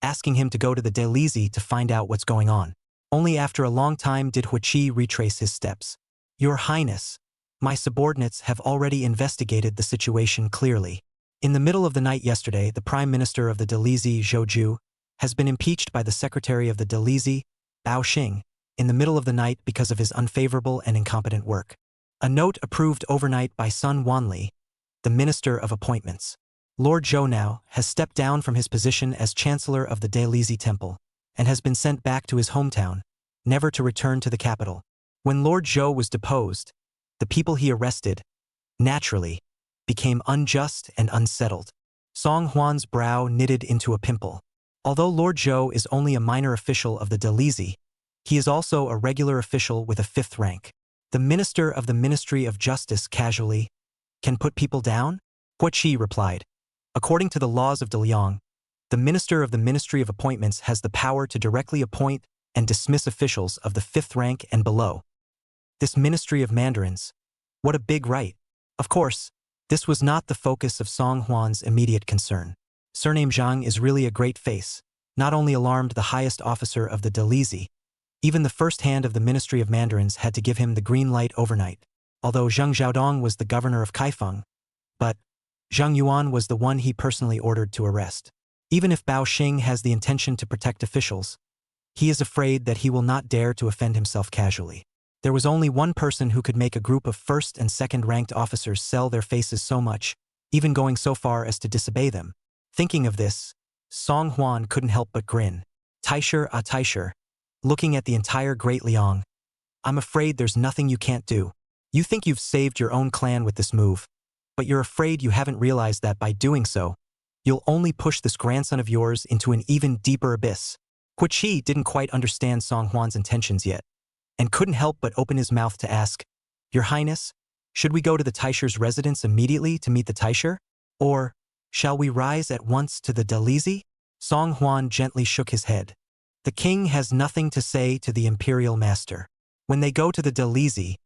asking him to go to the Delizy to find out what's going on. Only after a long time did Hui Qi retrace his steps. Your Highness, my subordinates have already investigated the situation clearly. In the middle of the night yesterday, the Prime Minister of the Delizy, Zhou Ju, has been impeached by the Secretary of the Delizy, Bao Xing, in the middle of the night because of his unfavorable and incompetent work. A note approved overnight by Sun Wanli, the Minister of Appointments. Lord Zhou now has stepped down from his position as Chancellor of the Delizy Temple and has been sent back to his hometown, never to return to the capital. When Lord Zhou was deposed, the people he arrested, naturally, became unjust and unsettled. Song Huan's brow knitted into a pimple. Although Lord Zhou is only a minor official of the Delizy, he is also a regular official with a 5th rank. The Minister of the Ministry of Justice casually can put people down? Hui Qi replied. According to the laws of Deliang, the Minister of the Ministry of Appointments has the power to directly appoint and dismiss officials of the 5th rank and below. This Ministry of Mandarins, what a big right. Of course, this was not the focus of Song Huan's immediate concern. Surname Zhang is really a great face, not only alarmed the highest officer of the Delizy, even the first hand of the Ministry of Mandarins had to give him the green light overnight, although Zheng Xiaodong was the governor of Kaifeng, but Zhang Yuan was the one he personally ordered to arrest. Even if Bao Xing has the intention to protect officials, he is afraid that he will not dare to offend himself casually. There was only one person who could make a group of 1st and 2nd ranked officers sell their faces so much, even going so far as to disobey them. Thinking of this, Song Huan couldn't help but grin. Taisher ah Taisher, looking at the entire Great Liang, I'm afraid there's nothing you can't do. You think you've saved your own clan with this move, but you're afraid you haven't realized that by doing so, you'll only push this grandson of yours into an even deeper abyss. Hui Qi didn't quite understand Song Huan's intentions yet, and couldn't help but open his mouth to ask, Your Highness, should we go to the Taisher's residence immediately to meet the Taisher? Or, shall we rise at once to the Delizy? Song Huan gently shook his head. The king has nothing to say to the imperial master. When they go to the Delizy,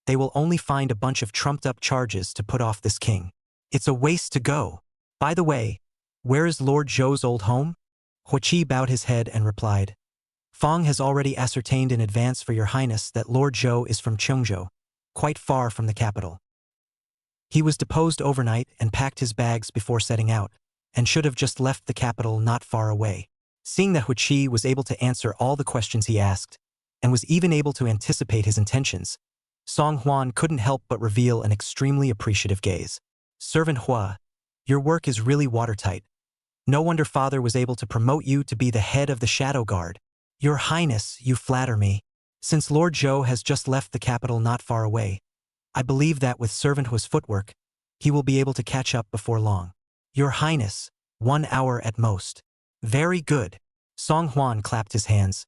they will only find a bunch of trumped-up charges to put off this king. It's a waste to go. By the way, where is Lord Zhou's old home? Hui Qi bowed his head and replied, Fong has already ascertained in advance for your highness that Lord Zhou is from Chengzhou, quite far from the capital. He was deposed overnight and packed his bags before setting out, and should have just left the capital not far away. Seeing that Huichi was able to answer all the questions he asked, and was even able to anticipate his intentions, Song Huan couldn't help but reveal an extremely appreciative gaze. Servant Hua, your work is really watertight. No wonder father was able to promote you to be the head of the Shadow Guard. Your highness, you flatter me. Since Lord Zhou has just left the capital not far away, I believe that with Servant Hua's footwork, he will be able to catch up before long. Your highness, 1 hour at most. Very good. Song Huan clapped his hands.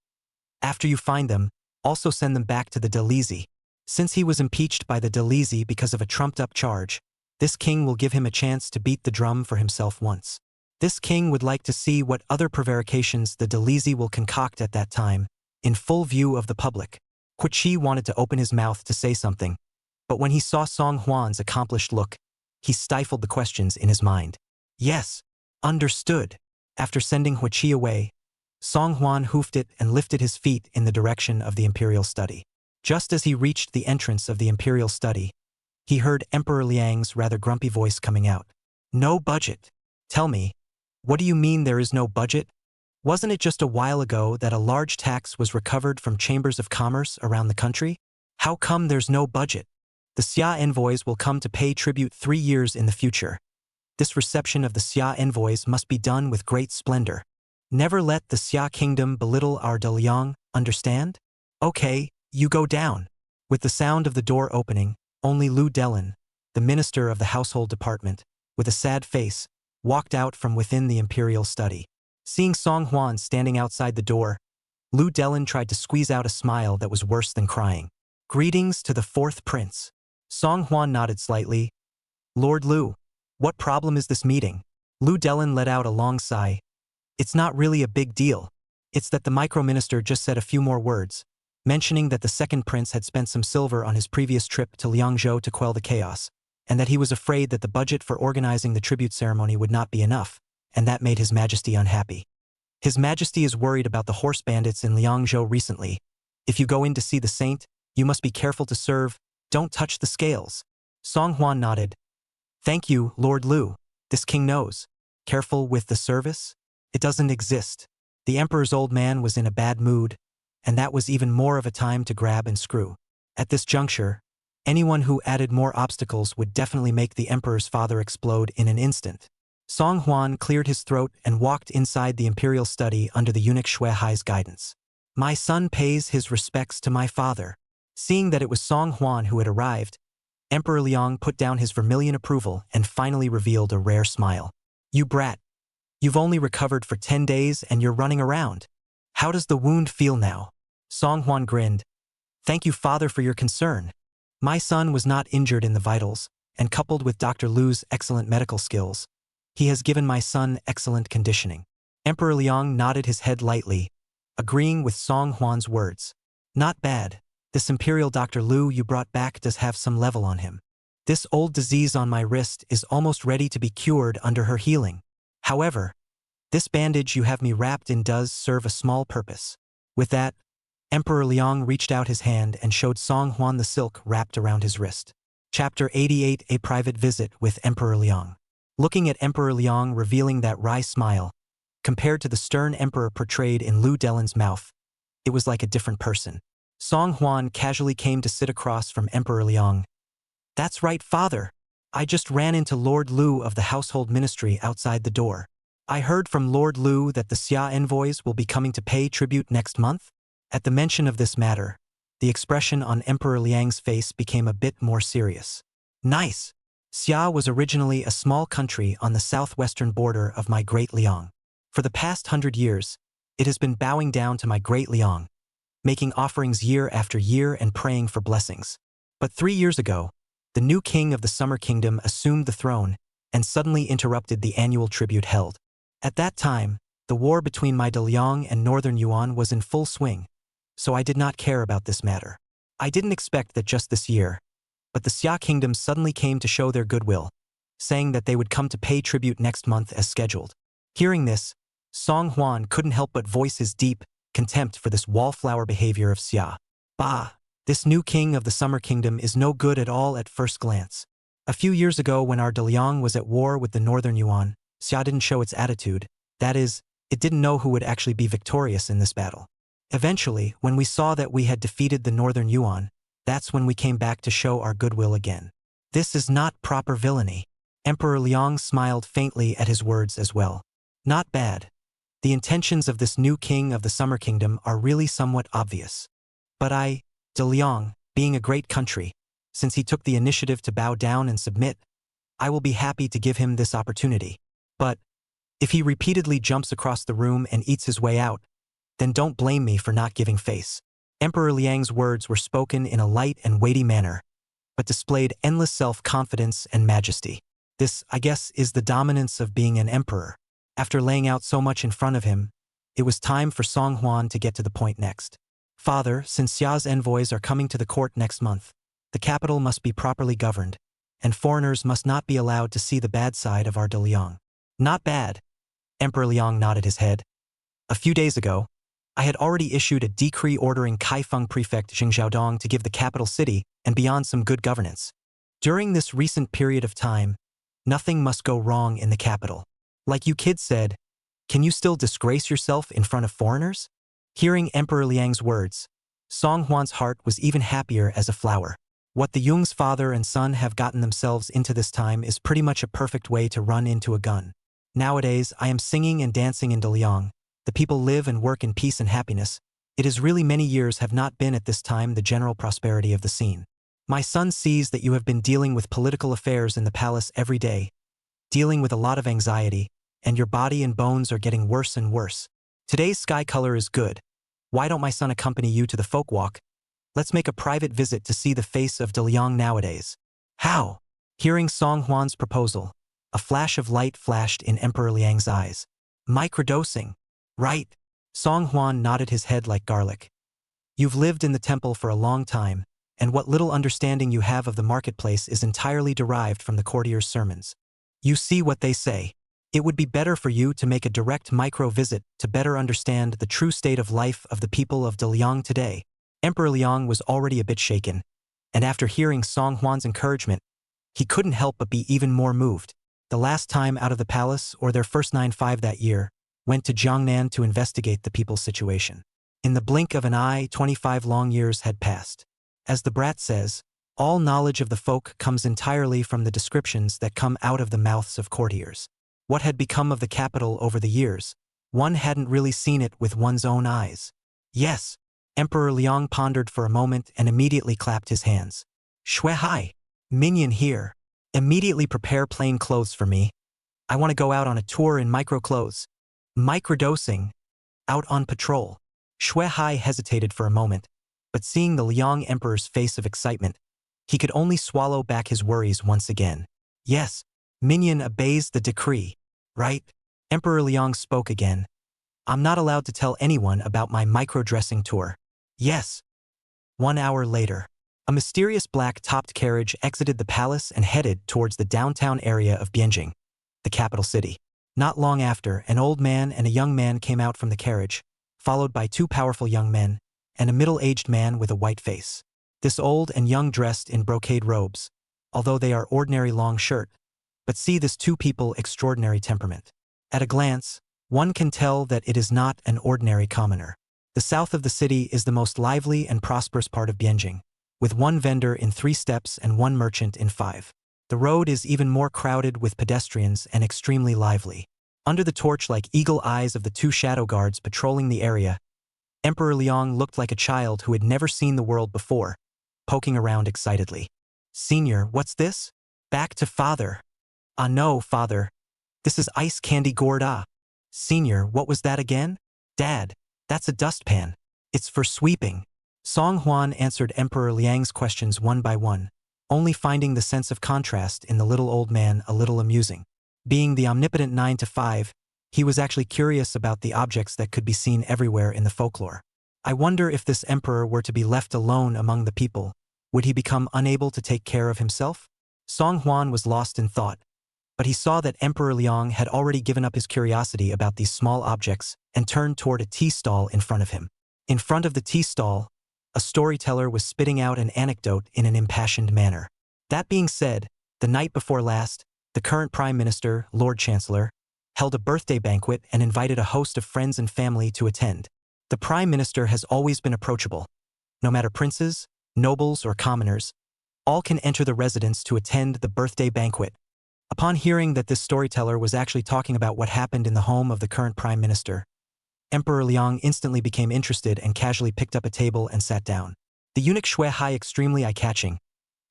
After you find them, also send them back to the Delizi. Since he was impeached by the Delizi because of a trumped-up charge, this king will give him a chance to beat the drum for himself once. This king would like to see what other prevarications the Delizi will concoct at that time, in full view of the public. Huichi wanted to open his mouth to say something, but when he saw Song Huan's accomplished look, he stifled the questions in his mind. Yes, understood. After sending Huichi away, Song Huan hoofed it and lifted his feet in the direction of the imperial study. Just as he reached the entrance of the imperial study, he heard Emperor Liang's rather grumpy voice coming out. No budget. Tell me, what do you mean there is no budget? Wasn't it just a while ago that a large tax was recovered from chambers of commerce around the country? How come there's no budget? The Xia envoys will come to pay tribute 3 years in the future. This reception of the Xia envoys must be done with great splendor. Never let the Xia kingdom belittle our De Liang, understand? Okay, you go down. With the sound of the door opening, only Lu Delin, the minister of the household department, with a sad face, walked out from within the imperial study. Seeing Song Huan standing outside the door, Lu Delin tried to squeeze out a smile that was worse than crying. Greetings to the 4th prince. Song Huan nodded slightly. Lord Lu, what problem is this meeting? Lu Delin let out a long sigh. It's not really a big deal. It's that the microminister just said a few more words, mentioning that the 2nd prince had spent some silver on his previous trip to Liangzhou to quell the chaos, and that he was afraid that the budget for organizing the tribute ceremony would not be enough, and that made His Majesty unhappy. His Majesty is worried about the horse bandits in Liangzhou recently. If you go in to see the saint, you must be careful to serve, don't touch the scales. Song Huan nodded. Thank you, Lord Lu. This king knows. Careful with the service? It doesn't exist. The emperor's old man was in a bad mood, and that was even more of a time to grab and screw. At this juncture, anyone who added more obstacles would definitely make the emperor's father explode in an instant. Song Huan cleared his throat and walked inside the imperial study under the eunuch Shui Hai's guidance. My son pays his respects to my father. Seeing that it was Song Huan who had arrived, Emperor Liang put down his vermilion approval and finally revealed a rare smile. You brat. You've only recovered for 10 days and you're running around. How does the wound feel now? Song Huan grinned. Thank you, father, for your concern. My son was not injured in the vitals, and coupled with Dr. Lu's excellent medical skills, he has given my son excellent conditioning. Emperor Liang nodded his head lightly, agreeing with Song Huan's words. Not bad. This imperial Dr. Lu you brought back does have some level on him. This old disease on my wrist is almost ready to be cured under her healing. However, this bandage you have me wrapped in does serve a small purpose. With that, Emperor Liang reached out his hand and showed Song Huan the silk wrapped around his wrist. Chapter 88: A Private Visit with Emperor Liang. Looking at Emperor Liang revealing that wry smile, compared to the stern emperor portrayed in Lu Delin's mouth, it was like a different person. Song Huan casually came to sit across from Emperor Liang. That's right, father. I just ran into Lord Lu of the Household Ministry outside the door. I heard from Lord Lu that the Xia envoys will be coming to pay tribute next month. At the mention of this matter, the expression on Emperor Liang's face became a bit more serious. Nice. Xia was originally a small country on the southwestern border of my Great Liang. For the past 100 years, it has been bowing down to my Great Liang, making offerings year after year and praying for blessings. But 3 years ago, the new king of the Summer Kingdom assumed the throne and suddenly interrupted the annual tribute held. At that time, the war between my De Liang and Northern Yuan was in full swing, so I did not care about this matter. I didn't expect that just this year, but the Xia Kingdom suddenly came to show their goodwill, saying that they would come to pay tribute next month as scheduled. Hearing this, Song Huan couldn't help but voice his deep, contempt for this wallflower behavior of Xia. Bah! This new king of the Summer Kingdom is no good at all at first glance. A few years ago when our Deliang was at war with the Northern Yuan, Xia didn't show its attitude, that is, it didn't know who would actually be victorious in this battle. Eventually, when we saw that we had defeated the Northern Yuan, that's when we came back to show our goodwill again. This is not proper villainy. Emperor Liang smiled faintly at his words as well. Not bad. The intentions of this new king of the Summer Kingdom are really somewhat obvious. But De Liang, being a great country, since he took the initiative to bow down and submit, I will be happy to give him this opportunity. But if he repeatedly jumps across the room and eats his way out, then don't blame me for not giving face. Emperor Liang's words were spoken in a light and weighty manner, but displayed endless self-confidence and majesty. This, I guess, is the dominance of being an emperor. After laying out so much in front of him, it was time for Song Huan to get to the point next. Father, since Xia's envoys are coming to the court next month, the capital must be properly governed, and foreigners must not be allowed to see the bad side of our De Liang. Not bad. Emperor Liang nodded his head. A few days ago, I had already issued a decree ordering Kaifeng prefect Xing Xiaodong to give the capital city and beyond some good governance. During this recent period of time, nothing must go wrong in the capital. Like you kids said, can you still disgrace yourself in front of foreigners? Hearing Emperor Liang's words, Song Huan's heart was even happier as a flower. What the Yung's father and son have gotten themselves into this time is pretty much a perfect way to run into a gun. Nowadays, I am singing and dancing in De Liang. The people live and work in peace and happiness. It is really many years have not been at this time the general prosperity of the scene. My son sees that you have been dealing with political affairs in the palace every day, dealing with a lot of anxiety, and your body and bones are getting worse and worse. Today's sky color is good. Why don't my son accompany you to the folk walk? Let's make a private visit to see the face of De Liang nowadays. How? Hearing Song Huan's proposal, a flash of light flashed in Emperor Liang's eyes. Microdosing. Right. Song Huan nodded his head like garlic. You've lived in the temple for a long time, and what little understanding you have of the marketplace is entirely derived from the courtiers' sermons. You see what they say. It would be better for you to make a direct micro-visit to better understand the true state of life of the people of De Liang today. Emperor Liang was already a bit shaken, and after hearing Song Huan's encouragement, he couldn't help but be even more moved. The last time out of the palace, or their first 9-5 that year, went to Jiangnan to investigate the people's situation. In the blink of an eye, 25 long years had passed. As the brat says, all knowledge of the folk comes entirely from the descriptions that come out of the mouths of courtiers. What had become of the capital over the years? One hadn't really seen it with one's own eyes. Yes. Emperor Liang pondered for a moment and immediately clapped his hands. Shui hai. Minion here. Immediately prepare plain clothes for me. I want to go out on a tour in micro-clothes. Microdosing. Out on patrol. Shui hai hesitated for a moment, but seeing the Liang Emperor's face of excitement, he could only swallow back his worries once again. Yes, Minion obeys the decree, right? Emperor Liang spoke again. I'm not allowed to tell anyone about my micro-dressing tour. Yes. 1 hour later, a mysterious black-topped carriage exited the palace and headed towards the downtown area of Bianjing, the capital city. Not long after, an old man and a young man came out from the carriage, followed by 2 powerful young men and a middle-aged man with a white face. This old and young dressed in brocade robes, although they are ordinary long shirt, but see this 2 people extraordinary temperament. At a glance, one can tell that it is not an ordinary commoner. The south of the city is the most lively and prosperous part of Bianjing, with 1 vendor in 3 steps and 1 merchant in 5. The road is even more crowded with pedestrians and extremely lively. Under the torch-like eagle eyes of the 2 shadow guards patrolling the area, Emperor Liang looked like a child who had never seen the world before, poking around excitedly. Senior, what's this? Back to father. Ah no, father. This is ice candy gourd. Ah. Senior, what was that again? Dad, that's a dustpan. It's for sweeping. Song Huan answered Emperor Liang's questions one by one, only finding the sense of contrast in the little old man a little amusing. Being the omnipotent 9 to 5, he was actually curious about the objects that could be seen everywhere in the folklore. I wonder if this emperor were to be left alone among the people, would he become unable to take care of himself? Song Huan was lost in thought, but he saw that Emperor Liang had already given up his curiosity about these small objects and turned toward a tea stall in front of him. In front of the tea stall, a storyteller was spitting out an anecdote in an impassioned manner. That being said, the night before last, the current Prime Minister, Lord Chancellor, held a birthday banquet and invited a host of friends and family to attend. The Prime Minister has always been approachable. No matter princes, nobles, or commoners, all can enter the residence to attend the birthday banquet. Upon hearing that this storyteller was actually talking about what happened in the home of the current Prime Minister, Emperor Liang instantly became interested and casually picked up a table and sat down. The eunuch Shui Hai, extremely eye-catching,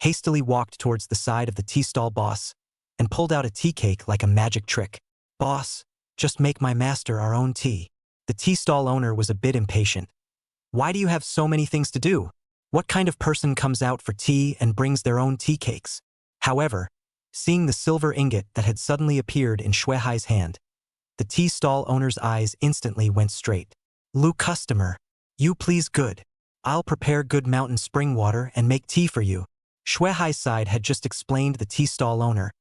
hastily walked towards the side of the tea stall boss and pulled out a tea cake like a magic trick. "Boss, just make my master our own tea." The tea stall owner was a bit impatient. "Why do you have so many things to do? What kind of person comes out for tea and brings their own tea cakes?" However, seeing the silver ingot that had suddenly appeared in Shui Hai's hand, the tea stall owner's eyes instantly went straight. "Lu customer, you please good. I'll prepare good mountain spring water and make tea for you." Shui Hai's side had just explained the tea stall owner,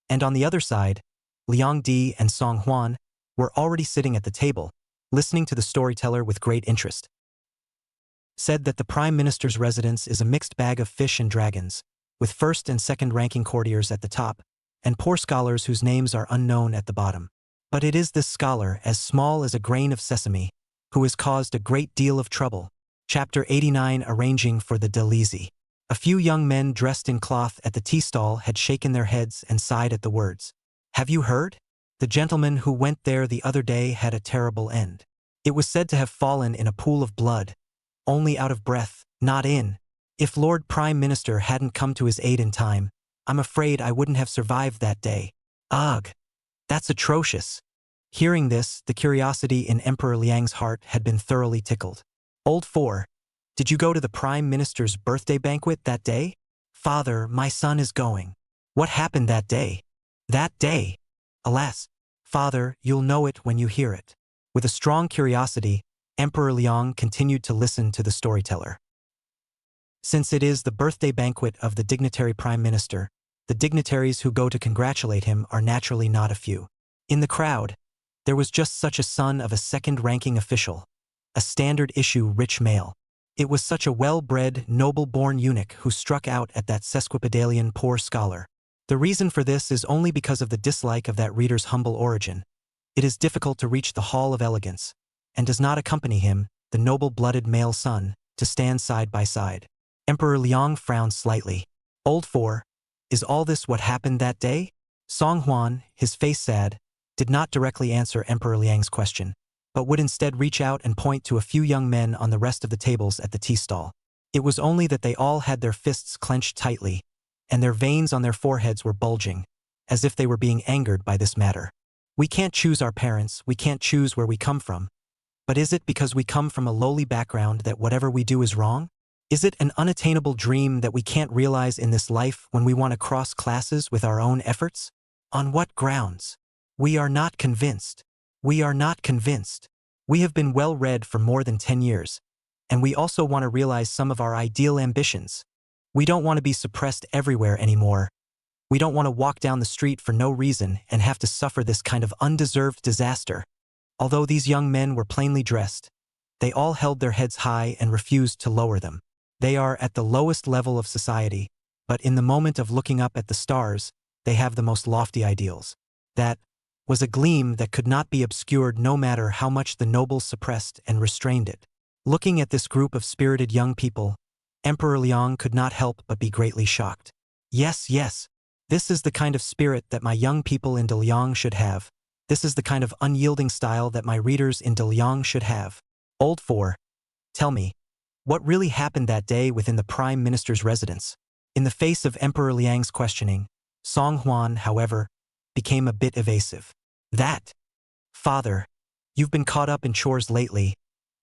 and on the other side, Liang Di and Song Huan were already sitting at the table, listening to the storyteller with great interest. Said that the Prime Minister's residence is a mixed bag of fish and dragons, with first and second ranking courtiers at the top, and poor scholars whose names are unknown at the bottom. But it is this scholar, as small as a grain of sesame, who has caused a great deal of trouble. Chapter 89, Arranging for the Delizy. A few young men dressed in cloth at the tea stall had shaken their heads and sighed at the words. "Have you heard? The gentleman who went there the other day had a terrible end. It was said to have fallen in a pool of blood, only out of breath, not in. If Lord Prime Minister hadn't come to his aid in time, I'm afraid I wouldn't have survived that day." "Ugh, that's atrocious." Hearing this, the curiosity in Emperor Liang's heart had been thoroughly tickled. "Old Four, did you go to the Prime Minister's birthday banquet that day?" "Father, my son is going." "What happened that day?" "That day? Alas, father, you'll know it when you hear it." With a strong curiosity, Emperor Liang continued to listen to the storyteller. Since it is the birthday banquet of the dignitary Prime Minister, the dignitaries who go to congratulate him are naturally not a few. In the crowd, there was just such a son of a second-ranking official, a standard-issue rich male. It was such a well-bred, noble-born eunuch who struck out at that sesquipedalian poor scholar. The reason for this is only because of the dislike of that reader's humble origin. It is difficult to reach the hall of elegance, and does not accompany him, the noble-blooded male son, to stand side by side. Emperor Liang frowned slightly. "Old Four, is all this what happened that day?" Song Huan, his face sad, did not directly answer Emperor Liang's question, but would instead reach out and point to a few young men on the rest of the tables at the tea stall. It was only that they all had their fists clenched tightly, and their veins on their foreheads were bulging, as if they were being angered by this matter. "We can't choose our parents, we can't choose where we come from. But is it because we come from a lowly background that whatever we do is wrong? Is it an unattainable dream that we can't realize in this life when we want to cross classes with our own efforts? On what grounds? We are not convinced. We are not convinced. We have been well read for more than 10 years, and we also want to realize some of our ideal ambitions. We don't want to be suppressed everywhere anymore. We don't want to walk down the street for no reason and have to suffer this kind of undeserved disaster." Although these young men were plainly dressed, they all held their heads high and refused to lower them. They are at the lowest level of society, but in the moment of looking up at the stars, they have the most lofty ideals. That was a gleam that could not be obscured no matter how much the nobles suppressed and restrained it. Looking at this group of spirited young people, Emperor Liang could not help but be greatly shocked. Yes, this is the kind of spirit that my young people in Daliang should have. This is the kind of unyielding style that my readers in Daliang should have. Old Four, tell me, what really happened that day within the Prime Minister's residence? In the face of Emperor Liang's questioning, Song Huan, however, became a bit evasive. That, father, you've been caught up in chores lately,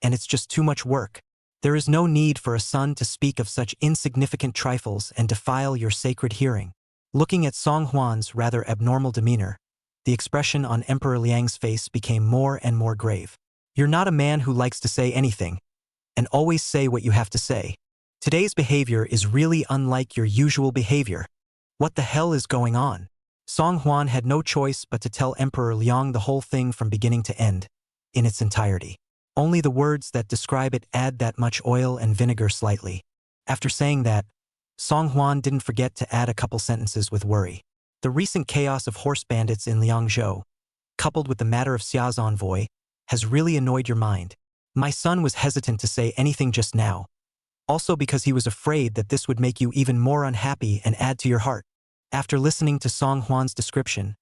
and it's just too much work. There is no need for a son to speak of such insignificant trifles and defile your sacred hearing. Looking at Song Huan's rather abnormal demeanor, the expression on Emperor Liang's face became more and more grave. You're not a man who likes to say anything, and always say what you have to say. Today's behavior is really unlike your usual behavior. What the hell is going on? Song Huan had no choice but to tell Emperor Liang the whole thing from beginning to end, in its entirety. Only the words that describe it add that much oil and vinegar slightly. After saying that, Song Huan didn't forget to add a couple sentences with worry. The recent chaos of horse bandits in Liangzhou, coupled with the matter of Xia's envoy, has really annoyed your mind. My son was hesitant to say anything just now, also because he was afraid that this would make you even more unhappy and add to your heart. After listening to Song Huan's description,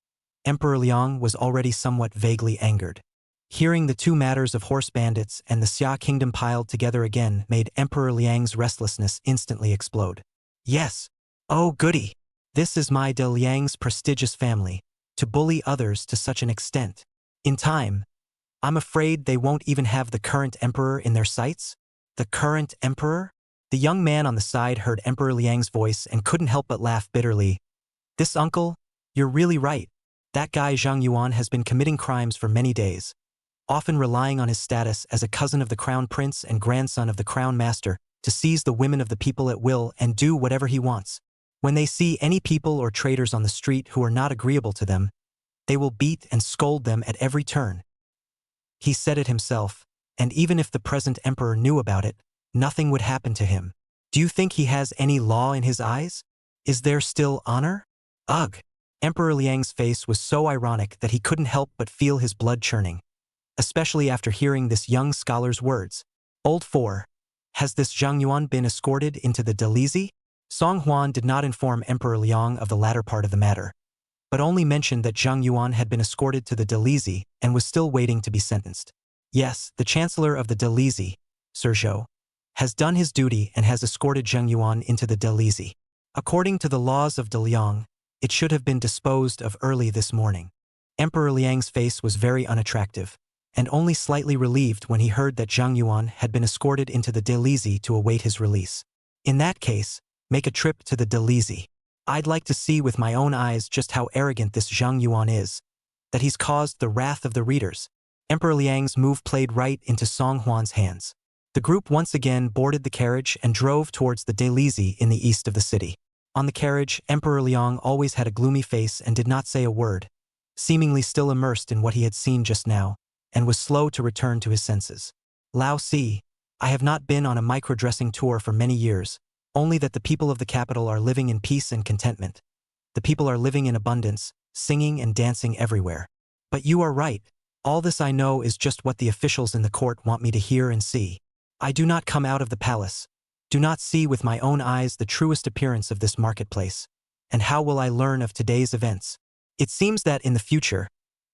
Emperor Liang was already somewhat vaguely angered. Hearing the two matters of horse bandits and the Xia kingdom piled together again made Emperor Liang's restlessness instantly explode. Yes. Oh goody. This is my de Liang's prestigious family, to bully others to such an extent. In time, I'm afraid they won't even have the current emperor in their sights? The current emperor? The young man on the side heard Emperor Liang's voice and couldn't help but laugh bitterly. This uncle? You're really right. That guy Zhang Yuan has been committing crimes for many days, often relying on his status as a cousin of the crown prince and grandson of the crown master to seize the women of the people at will and do whatever he wants. When they see any people or traders on the street who are not agreeable to them, they will beat and scold them at every turn. He said it himself, and even if the present emperor knew about it, nothing would happen to him. Do you think he has any law in his eyes? Is there still honor? Ugh! Emperor Liang's face was so ironic that he couldn't help but feel his blood churning, especially after hearing this young scholar's words. Old 4. Has this Zhang Yuan been escorted into the Delizy? Song Huan did not inform Emperor Liang of the latter part of the matter, but only mentioned that Zhang Yuan had been escorted to the Delizy and was still waiting to be sentenced. Yes, the Chancellor of the Delizy, Sir Zhou, has done his duty and has escorted Zhang Yuan into the Delizy. According to the laws of Deliang, it should have been disposed of early this morning. Emperor Liang's face was very unattractive, and only slightly relieved when he heard that Zhang Yuan had been escorted into the Delizy to await his release. In that case, make a trip to the Delizy. I'd like to see with my own eyes just how arrogant this Zhang Yuan is, that he's caused the wrath of the readers. Emperor Liang's move played right into Song Huan's hands. The group once again boarded the carriage and drove towards the Delizy in the east of the city. On the carriage, Emperor Liang always had a gloomy face and did not say a word, seemingly still immersed in what he had seen just now, and was slow to return to his senses. Lao Si, I have not been on a micro-dressing tour for many years, only that the people of the capital are living in peace and contentment. The people are living in abundance, singing and dancing everywhere. But you are right. All this I know is just what the officials in the court want me to hear and see. I do not come out of the palace, do not see with my own eyes the truest appearance of this marketplace. And how will I learn of today's events? It seems that in the future,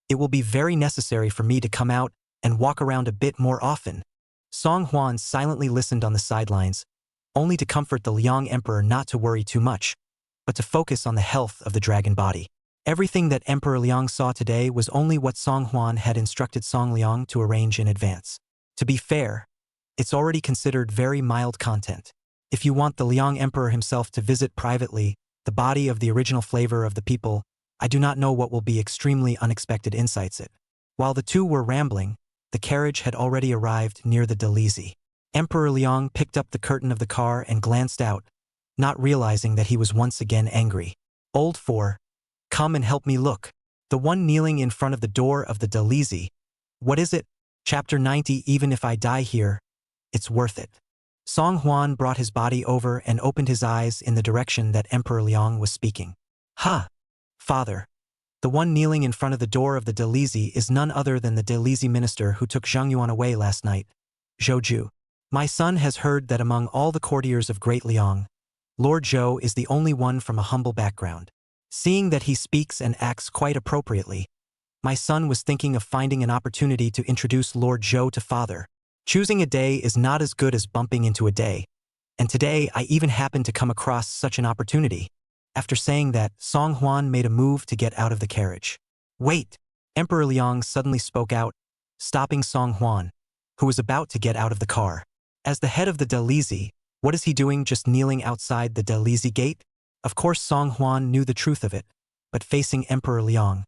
it will be very necessary for me to come out and walk around a bit more often. Song Huan silently listened on the sidelines, only to comfort the Liang Emperor not to worry too much, but to focus on the health of the dragon body. Everything that Emperor Liang saw today was only what Song Huan had instructed Song Liang to arrange in advance. To be fair, it's already considered very mild content. If you want the Liang Emperor himself to visit privately the body of the original flavor of the people, I do not know what will be extremely unexpected insights it. While the two were rambling, the carriage had already arrived near the Delizy. Emperor Liang picked up the curtain of the car and glanced out, not realizing that he was once again angry. Old 4. Come and help me look. The one kneeling in front of the door of the Delizy. What is it? Chapter 90. Even if I die here, it's worth it. Song Huan brought his body over and opened his eyes in the direction that Emperor Liang was speaking. Ha! Father. The one kneeling in front of the door of the Delizy is none other than the Delizy minister who took Zhang Yuan away last night, Zhou Ju. My son has heard that among all the courtiers of Great Liang, Lord Zhou is the only one from a humble background. Seeing that he speaks and acts quite appropriately, my son was thinking of finding an opportunity to introduce Lord Zhou to father. Choosing a day is not as good as bumping into a day, and today I even happened to come across such an opportunity. After saying that, Song Huan made a move to get out of the carriage. Wait! Emperor Liang suddenly spoke out, stopping Song Huan, who was about to get out of the car. As the head of the Delizy, what is he doing just kneeling outside the Delizy gate? Of course Song Huan knew the truth of it, but facing Emperor Liang,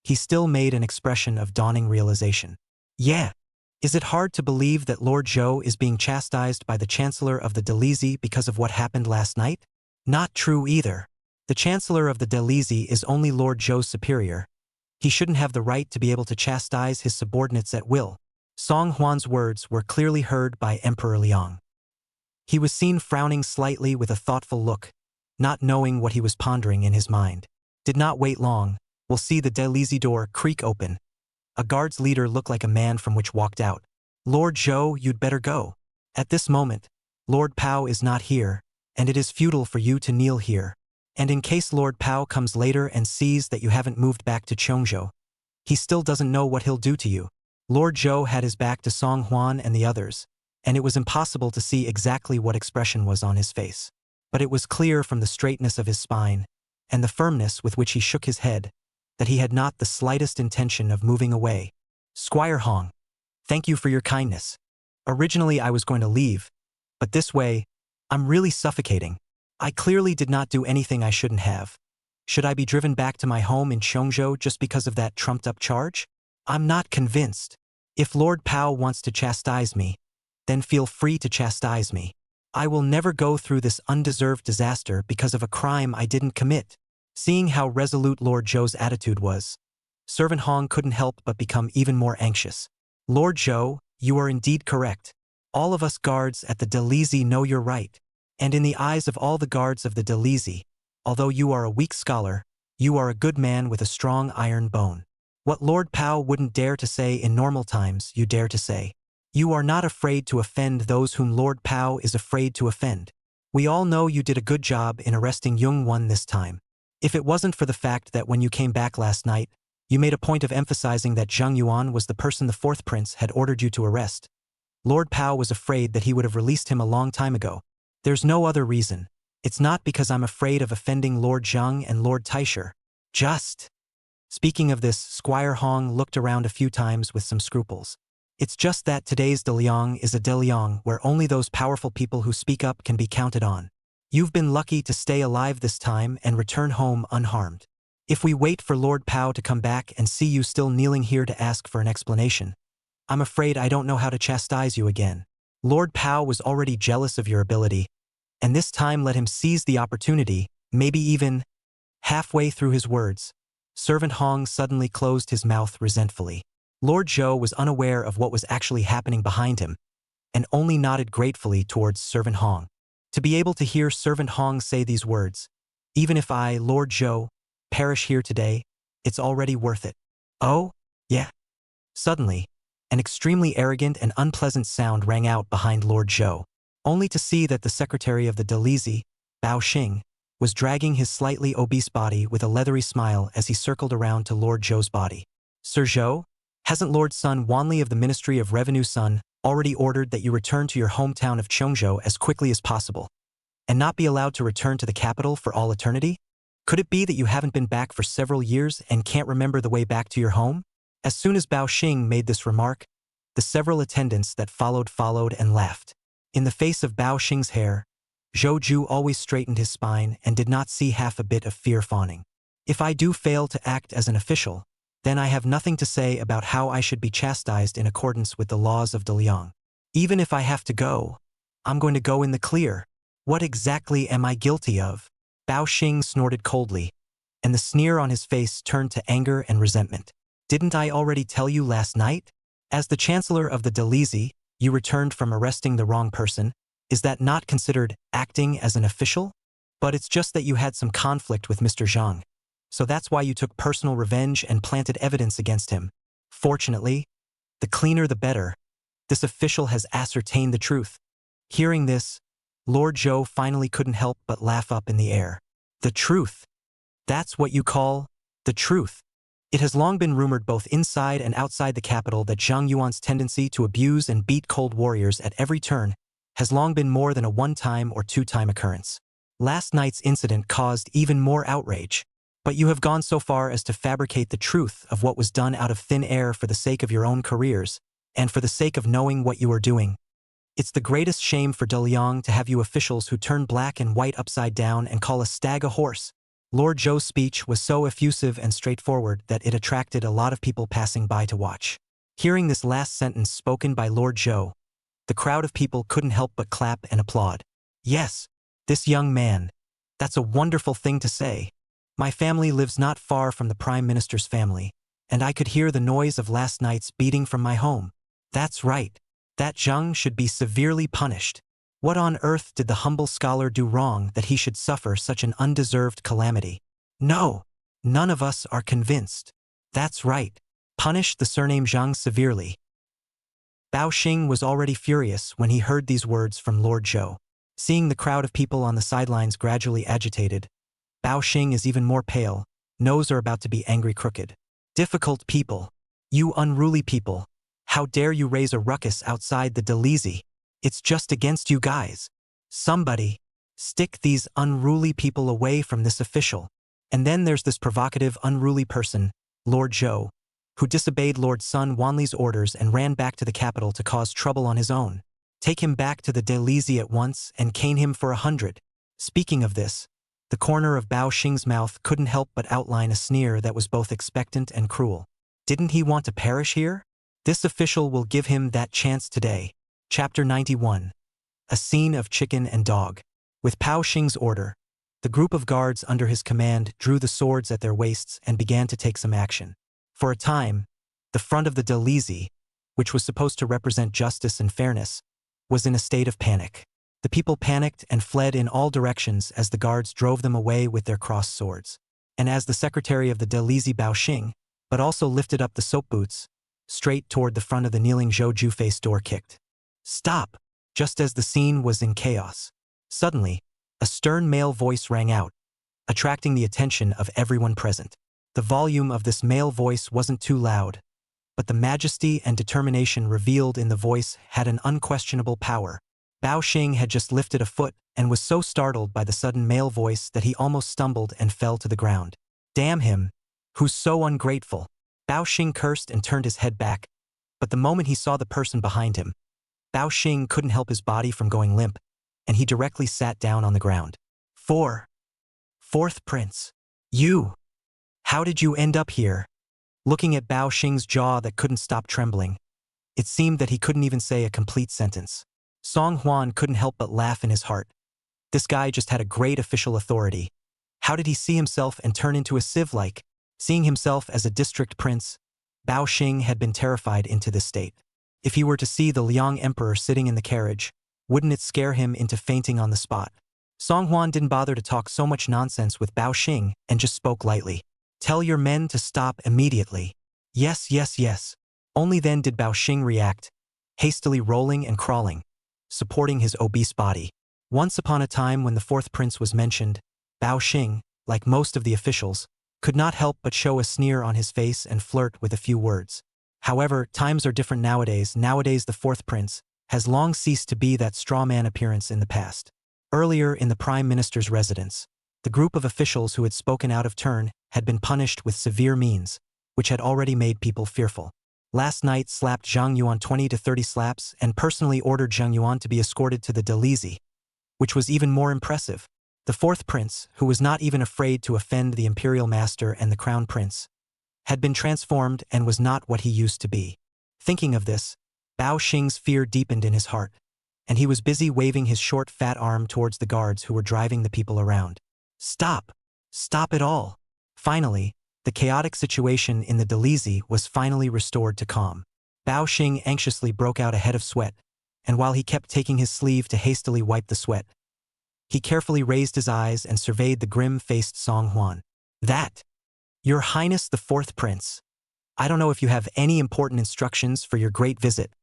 he still made an expression of dawning realization. Yeah. Is it hard to believe that Lord Zhou is being chastised by the Chancellor of the Delizy because of what happened last night? Not true either. The Chancellor of the Delisi is only Lord Zhou's superior. He shouldn't have the right to be able to chastise his subordinates at will. Song Huan's words were clearly heard by Emperor Liang. He was seen frowning slightly with a thoughtful look, not knowing what he was pondering in his mind. Did not wait long. We'll see the Delisi door creak open. A guard's leader looked like a man from which walked out. Lord Zhou, you'd better go. At this moment, Lord Pao is not here, and it is futile for you to kneel here. And in case Lord Pao comes later and sees that you haven't moved back to Chongzhou, he still doesn't know what he'll do to you. Lord Zhou had his back to Song Huan and the others, and it was impossible to see exactly what expression was on his face. But it was clear from the straightness of his spine, and the firmness with which he shook his head, that he had not the slightest intention of moving away. Squire Hong, thank you for your kindness. Originally I was going to leave, but this way, I'm really suffocating. I clearly did not do anything I shouldn't have. Should I be driven back to my home in Chongzhou just because of that trumped-up charge? I'm not convinced. If Lord Pao wants to chastise me, then feel free to chastise me. I will never go through this undeserved disaster because of a crime I didn't commit. Seeing how resolute Lord Zhou's attitude was, Servant Hong couldn't help but become even more anxious. Lord Zhou, you are indeed correct. All of us guards at the Delisi know you're right. And in the eyes of all the guards of the Delisi, although you are a weak scholar, you are a good man with a strong iron bone. What Lord Pao wouldn't dare to say in normal times, you dare to say. You are not afraid to offend those whom Lord Pao is afraid to offend. We all know you did a good job in arresting Yung Wan this time. If it wasn't for the fact that when you came back last night, you made a point of emphasizing that Zhang Yuan was the person the fourth prince had ordered you to arrest, Lord Pao was afraid that he would have released him a long time ago. There's no other reason. It's not because I'm afraid of offending Lord Zhang and Lord Taisher. Just. Speaking of this, Squire Hong looked around a few times with some scruples. It's just that today's Deliang is a Deliang where only those powerful people who speak up can be counted on. You've been lucky to stay alive this time and return home unharmed. If we wait for Lord Pao to come back and see you still kneeling here to ask for an explanation, I'm afraid I don't know how to chastise you again. Lord Pao was already jealous of your ability, and this time let him seize the opportunity, maybe even. Halfway through his words, Servant Hong suddenly closed his mouth resentfully. Lord Zhou was unaware of what was actually happening behind him, and only nodded gratefully towards Servant Hong. To be able to hear Servant Hong say these words, even if I, Lord Zhou, perish here today, it's already worth it. Oh, yeah. Suddenly, an extremely arrogant and unpleasant sound rang out behind Lord Zhou, only to see that the secretary of the Delisi, Bao Xing, was dragging his slightly obese body with a leathery smile as he circled around to Lord Zhou's body. Sir Zhou, hasn't Lord Sun Wanli of the Ministry of Revenue Sun already ordered that you return to your hometown of Chongzhou as quickly as possible, and not be allowed to return to the capital for all eternity? Could it be that you haven't been back for several years and can't remember the way back to your home? As soon as Bao Xing made this remark, the several attendants that followed and laughed. In the face of Bao Xing's hair, Zhou Ju always straightened his spine and did not see half a bit of fear fawning. If I do fail to act as an official, then I have nothing to say about how I should be chastised in accordance with the laws of Deliang. Even if I have to go, I'm going to go in the clear. What exactly am I guilty of? Bao Xing snorted coldly, and the sneer on his face turned to anger and resentment. Didn't I already tell you last night? As the Chancellor of the Delisi, you returned from arresting the wrong person. Is that not considered acting as an official? But it's just that you had some conflict with Mr. Zhang. So that's why you took personal revenge and planted evidence against him. Fortunately, the cleaner the better. This official has ascertained the truth. Hearing this, Lord Zhou finally couldn't help but laugh up in the air. The truth. That's what you call the truth. It has long been rumored both inside and outside the capital that Zhang Yuan's tendency to abuse and beat cold warriors at every turn has long been more than a one-time or two-time occurrence. Last night's incident caused even more outrage. But you have gone so far as to fabricate the truth of what was done out of thin air for the sake of your own careers, and for the sake of knowing what you are doing. It's the greatest shame for Deliang to have you officials who turn black and white upside down and call a stag a horse. Lord Zhou's speech was so effusive and straightforward that it attracted a lot of people passing by to watch. Hearing this last sentence spoken by Lord Zhou, the crowd of people couldn't help but clap and applaud. Yes, this young man. That's a wonderful thing to say. My family lives not far from the Prime Minister's family, and I could hear the noise of last night's beating from my home. That's right. That Zheng should be severely punished. What on earth did the humble scholar do wrong that he should suffer such an undeserved calamity? No, none of us are convinced. That's right. Punish the surname Zheng severely. Bao Xing was already furious when he heard these words from Lord Zhou. Seeing the crowd of people on the sidelines gradually agitated, Bao Xing is even more pale, nose are about to be angry crooked. Difficult people. You unruly people. How dare you raise a ruckus outside the Delisi? It's just against you guys. Somebody, stick these unruly people away from this official. And then there's this provocative, unruly person, Lord Zhou, who disobeyed Lord Sun Wanli's orders and ran back to the capital to cause trouble on his own. Take him back to the Delisi at once and cane him for 100. Speaking of this, the corner of Bao Xing's mouth couldn't help but outline a sneer that was both expectant and cruel. Didn't he want to perish here? This official will give him that chance today. Chapter 91. A scene of chicken and dog. With Bao Xing's order, the group of guards under his command drew the swords at their waists and began to take some action. For a time, the front of the Delisi, which was supposed to represent justice and fairness, was in a state of panic. The people panicked and fled in all directions as the guards drove them away with their crossed swords. And as the secretary of the Delisi Bao Xing, but also lifted up the soap boots, straight toward the front of the kneeling Zhou Juface door kicked. Stop! Just as the scene was in chaos. Suddenly, a stern male voice rang out, attracting the attention of everyone present. The volume of this male voice wasn't too loud, but the majesty and determination revealed in the voice had an unquestionable power. Bao Xing had just lifted a foot and was so startled by the sudden male voice that he almost stumbled and fell to the ground. Damn him! Who's so ungrateful? Bao Xing cursed and turned his head back, but the moment he saw the person behind him, Bao Xing couldn't help his body from going limp, and he directly sat down on the ground. Fourth Prince. You! How did you end up here? Looking at Bao Xing's jaw that couldn't stop trembling, it seemed that he couldn't even say a complete sentence. Song Huan couldn't help but laugh in his heart. This guy just had a great official authority. How did he see himself and turn into a civ like? Seeing himself as a district prince, Bao Xing had been terrified into this state. If he were to see the Liang Emperor sitting in the carriage, wouldn't it scare him into fainting on the spot? Song Huan didn't bother to talk so much nonsense with Bao Xing and just spoke lightly. Tell your men to stop immediately. Yes, yes, yes. Only then did Bao Xing react, hastily rolling and crawling, supporting his obese body. Once upon a time when the fourth prince was mentioned, Bao Xing, like most of the officials, could not help but show a sneer on his face and flirt with a few words. However, times are different nowadays. Nowadays the fourth prince has long ceased to be that straw man appearance in the past. Earlier in the Prime Minister's residence, the group of officials who had spoken out of turn had been punished with severe means, which had already made people fearful. Last night slapped Zhang Yuan 20 to 30 slaps and personally ordered Zhang Yuan to be escorted to the Delisi, which was even more impressive. The fourth prince, who was not even afraid to offend the imperial master and the crown prince, had been transformed and was not what he used to be. Thinking of this, Bao Xing's fear deepened in his heart, and he was busy waving his short fat arm towards the guards who were driving the people around. Stop! Stop it all! Finally, the chaotic situation in the Delisi was finally restored to calm. Bao Xing anxiously broke out a head of sweat, and while he kept taking his sleeve to hastily wipe the sweat, he carefully raised his eyes and surveyed the grim-faced Song Huan. That! Your Highness the Fourth Prince. I don't know if you have any important instructions for your great visit.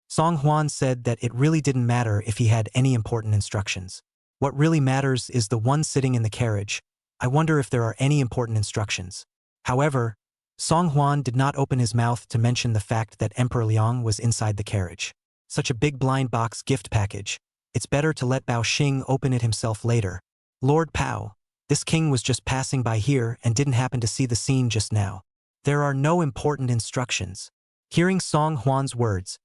Song Huan said that it really didn't matter if he had any important instructions. What really matters is the one sitting in the carriage. I wonder if there are any important instructions. However, Song Huan did not open his mouth to mention the fact that Emperor Liang was inside the carriage. Such a big blind box gift package. It's better to let Bao Xing open it himself later. Lord Pao, this king was just passing by here and didn't happen to see the scene just now. There are no important instructions. Hearing Song Huan's words,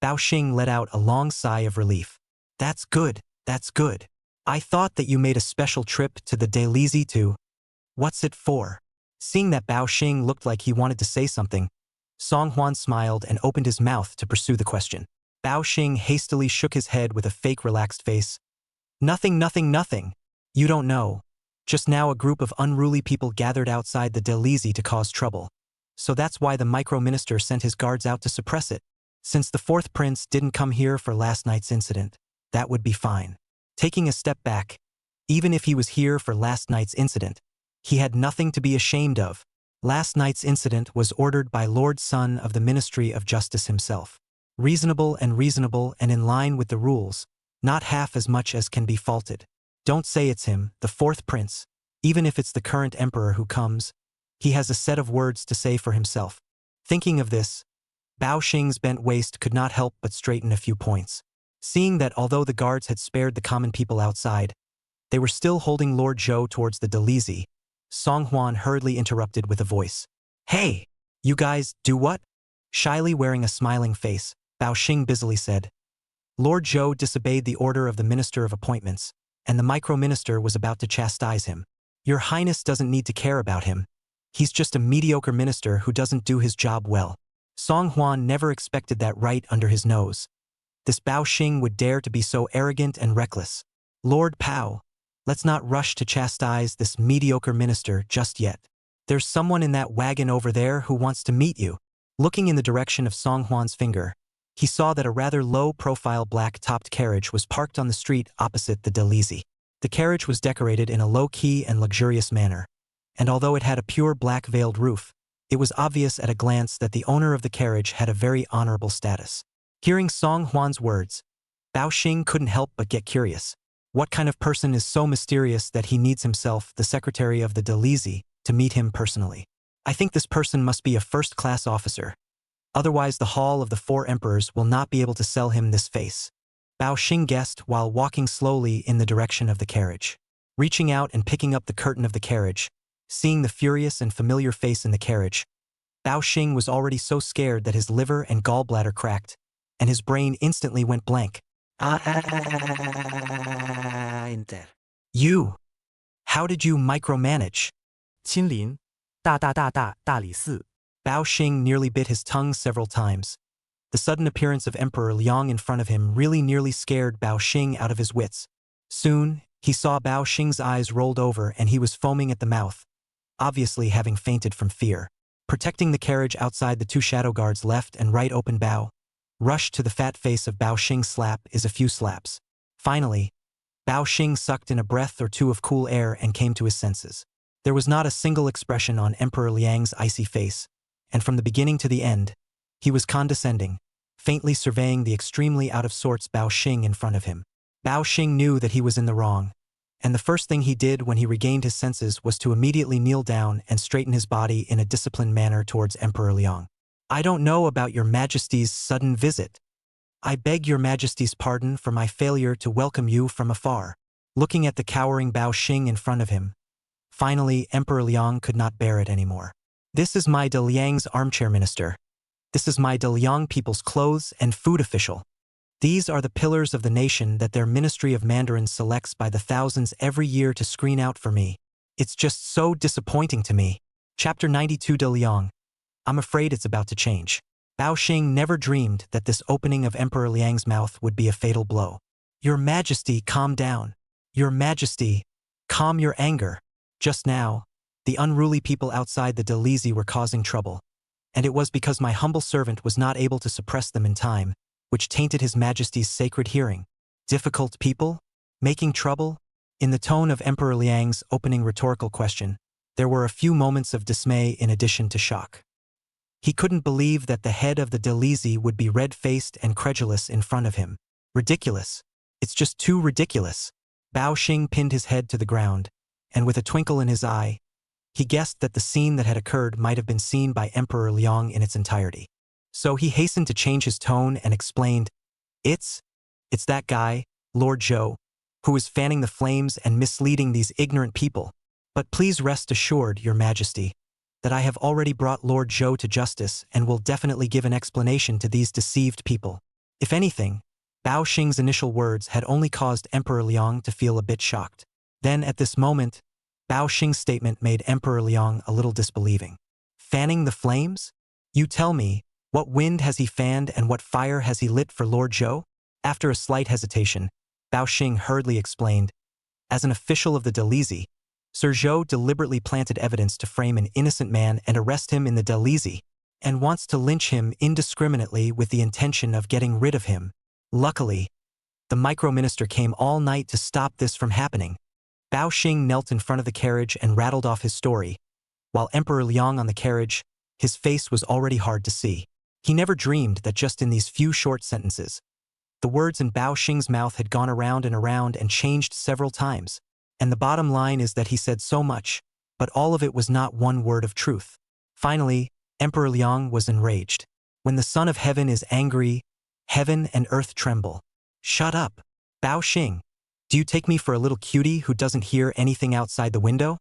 Bao Xing let out a long sigh of relief. That's good, that's good. I thought that you made a special trip to the Delisi too. What's it for? Seeing that Bao Xing looked like he wanted to say something, Song Huan smiled and opened his mouth to pursue the question. Bao Xing hastily shook his head with a fake relaxed face. Nothing, nothing, nothing. You don't know. Just now a group of unruly people gathered outside the Delisi to cause trouble. So that's why the micro-minister sent his guards out to suppress it. Since the fourth prince didn't come here for last night's incident, that would be fine. Taking a step back, even if he was here for last night's incident, he had nothing to be ashamed of. Last night's incident was ordered by Lord Sun of the Ministry of Justice himself. Reasonable and in line with the rules, not half as much as can be faulted. Don't say it's him, the fourth prince. Even if it's the current emperor who comes, he has a set of words to say for himself. Thinking of this, Bao Xing's bent waist could not help but straighten a few points. Seeing that although the guards had spared the common people outside, they were still holding Lord Zhou towards the Delisi, Song Huan hurriedly interrupted with a voice. Hey! You guys, do what? Shyly wearing a smiling face, Bao Xing busily said. Lord Zhou disobeyed the order of the Minister of Appointments, and the micro-minister was about to chastise him. Your Highness doesn't need to care about him. He's just a mediocre minister who doesn't do his job well. Song Huan never expected that right under his nose. This Bao Xing would dare to be so arrogant and reckless. Lord Pao, let's not rush to chastise this mediocre minister just yet. There's someone in that wagon over there who wants to meet you. Looking in the direction of Song Huan's finger, he saw that a rather low-profile black-topped carriage was parked on the street opposite the Delisi. The carriage was decorated in a low-key and luxurious manner, and although it had a pure black-veiled roof, it was obvious at a glance that the owner of the carriage had a very honorable status. Hearing Song Huan's words, Bao Xing couldn't help but get curious. What kind of person is so mysterious that he needs himself, the secretary of the Delisi, to meet him personally? I think this person must be a first-class officer. Otherwise the Hall of the Four Emperors will not be able to sell him this face. Bao Xing guessed while walking slowly in the direction of the carriage. Reaching out and picking up the curtain of the carriage, seeing the furious and familiar face in the carriage, Bao Xing was already so scared that his liver and gallbladder cracked, and his brain instantly went blank. You! How did you micromanage? 亲临，大理寺。 Bao Xing nearly bit his tongue several times. The sudden appearance of Emperor Liang in front of him really nearly scared Bao Xing out of his wits. Soon, he saw Bao Xing's eyes rolled over and he was foaming at the mouth, obviously having fainted from fear. Protecting the carriage outside the two shadow guards left and right open Bao, rushed to the fat face of Bao Xing's slap is a few slaps. Finally, Bao Xing sucked in a breath or two of cool air and came to his senses. There was not a single expression on Emperor Liang's icy face, and from the beginning to the end, he was condescending, faintly surveying the extremely out of sorts Bao Xing in front of him. Bao Xing knew that he was in the wrong, and the first thing he did when he regained his senses was to immediately kneel down and straighten his body in a disciplined manner towards Emperor Liang. I don't know about your Majesty's sudden visit. I beg your Majesty's pardon for my failure to welcome you from afar. Looking at the cowering Bao Xing in front of him, finally Emperor Liang could not bear it anymore. This is my De Liang's armchair minister. This is my De Liang people's clothes and food official. These are the pillars of the nation that their Ministry of Mandarin selects by the thousands every year to screen out for me. It's just so disappointing to me. Chapter 92 De Liang. I'm afraid it's about to change. Bao Xing never dreamed that this opening of Emperor Liang's mouth would be a fatal blow. Your Majesty, calm down. Your Majesty, calm your anger. Just now, the unruly people outside the Delisi were causing trouble, and it was because my humble servant was not able to suppress them in time, which tainted His Majesty's sacred hearing. Difficult people? Making trouble? In the tone of Emperor Liang's opening rhetorical question, there were a few moments of dismay in addition to shock. He couldn't believe that the head of the Delisi would be red-faced and credulous in front of him. Ridiculous. It's just too ridiculous. Bao Xing pinned his head to the ground, and with a twinkle in his eye, he guessed that the scene that had occurred might have been seen by Emperor Liang in its entirety. So he hastened to change his tone and explained, It's that guy, Lord Zhou, who is fanning the flames and misleading these ignorant people. But please rest assured, Your Majesty, that I have already brought Lord Zhou to justice and will definitely give an explanation to these deceived people. If anything, Bao Xing's initial words had only caused Emperor Liang to feel a bit shocked. Then at this moment, Bao Xing's statement made Emperor Liang a little disbelieving. Fanning the flames? You tell me, what wind has he fanned and what fire has he lit for Lord Zhou? After a slight hesitation, Bao Xing hurriedly explained, As an official of the Delisi, Sir Zhou deliberately planted evidence to frame an innocent man and arrest him in the Delisi, and wants to lynch him indiscriminately with the intention of getting rid of him. Luckily, the micro-minister came all night to stop this from happening. Bao Xing knelt in front of the carriage and rattled off his story, while Emperor Liang on the carriage, his face was already hard to see. He never dreamed that just in these few short sentences, the words in Bao Xing's mouth had gone around and changed several times. And the bottom line is that he said so much, but all of it was not one word of truth. Finally, Emperor Liang was enraged. When the Son of Heaven is angry, heaven and earth tremble. Shut up, Bao Xing. Do you take me for a little cutie who doesn't hear anything outside the window?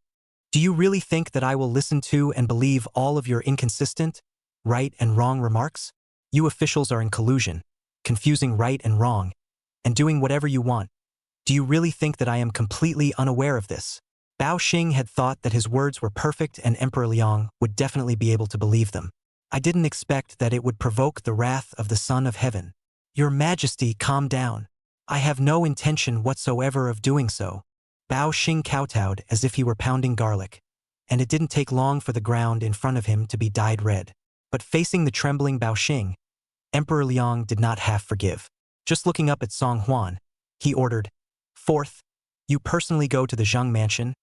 Do you really think that I will listen to and believe all of your inconsistent, right and wrong remarks? You officials are in collusion, confusing right and wrong, and doing whatever you want. Do you really think that I am completely unaware of this? Bao Xing had thought that his words were perfect and Emperor Liang would definitely be able to believe them. I didn't expect that it would provoke the wrath of the Son of Heaven. Your Majesty, calm down. I have no intention whatsoever of doing so. Bao Xing kowtowed as if he were pounding garlic, and it didn't take long for the ground in front of him to be dyed red. But facing the trembling Bao Xing, Emperor Liang did not half forgive. Just looking up at Song Huan, he ordered, "Fourth, you personally go to the Zheng mansion.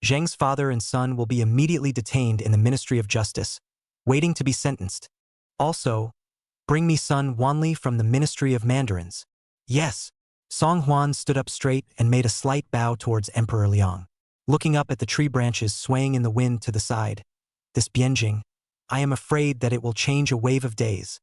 Zheng's father and son will be immediately detained in the Ministry of Justice, waiting to be sentenced. Also, bring me son Wanli from the Ministry of Mandarins." Yes. Song Huan stood up straight and made a slight bow towards Emperor Liang. Looking up at the tree branches swaying in the wind to the side, "This Bianjing, I am afraid that it will change a wave of days.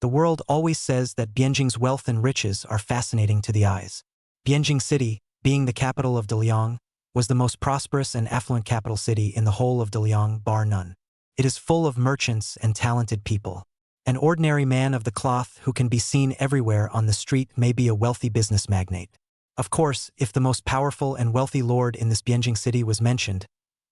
The world always says that Bianjing's wealth and riches are fascinating to the eyes. Bianjing City, being the capital of Daliang, was the most prosperous and affluent capital city in the whole of Daliang, bar none. It is full of merchants and talented people. An ordinary man of the cloth who can be seen everywhere on the street may be a wealthy business magnate. Of course, if the most powerful and wealthy lord in this Bianjing city was mentioned,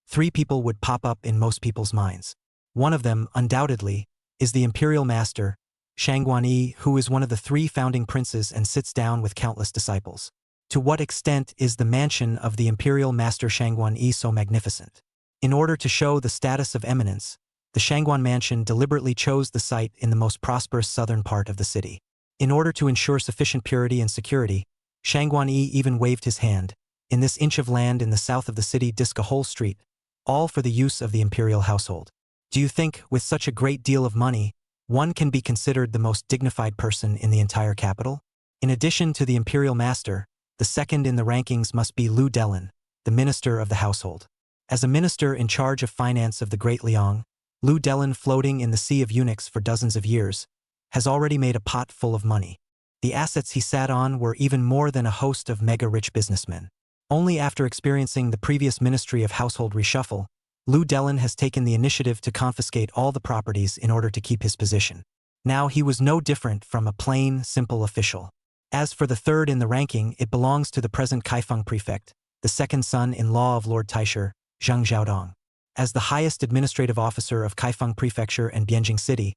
3 people would pop up in most people's minds. One of them, undoubtedly, is the imperial master, Shangguan, who is one of the 3 founding princes and sits down with countless disciples. To what extent is the mansion of the imperial master Shangguan so magnificent? In order to show the status of eminence, the Shangguan mansion deliberately chose the site in the most prosperous southern part of the city. In order to ensure sufficient purity and security, Shangguan even waved his hand. In this inch of land in the south of the city disc a whole street, all for the use of the imperial household. Do you think, with such a great deal of money, one can be considered the most dignified person in the entire capital? In addition to the imperial master, the second in the rankings must be Lu Delin, the minister of the household. As a minister in charge of finance of the Great Liang, Lu Delin, floating in the sea of eunuchs for dozens of years, has already made a pot full of money. The assets he sat on were even more than a host of mega-rich businessmen. Only after experiencing the previous Ministry of Household reshuffle, Lu Delin has taken the initiative to confiscate all the properties in order to keep his position. Now he was no different from a plain, simple official. As for the third in the ranking, it belongs to the present Kaifeng prefect, the second son-in-law of Lord Taisher, Zheng Xiaodong. As the highest administrative officer of Kaifeng Prefecture and Bianjing City,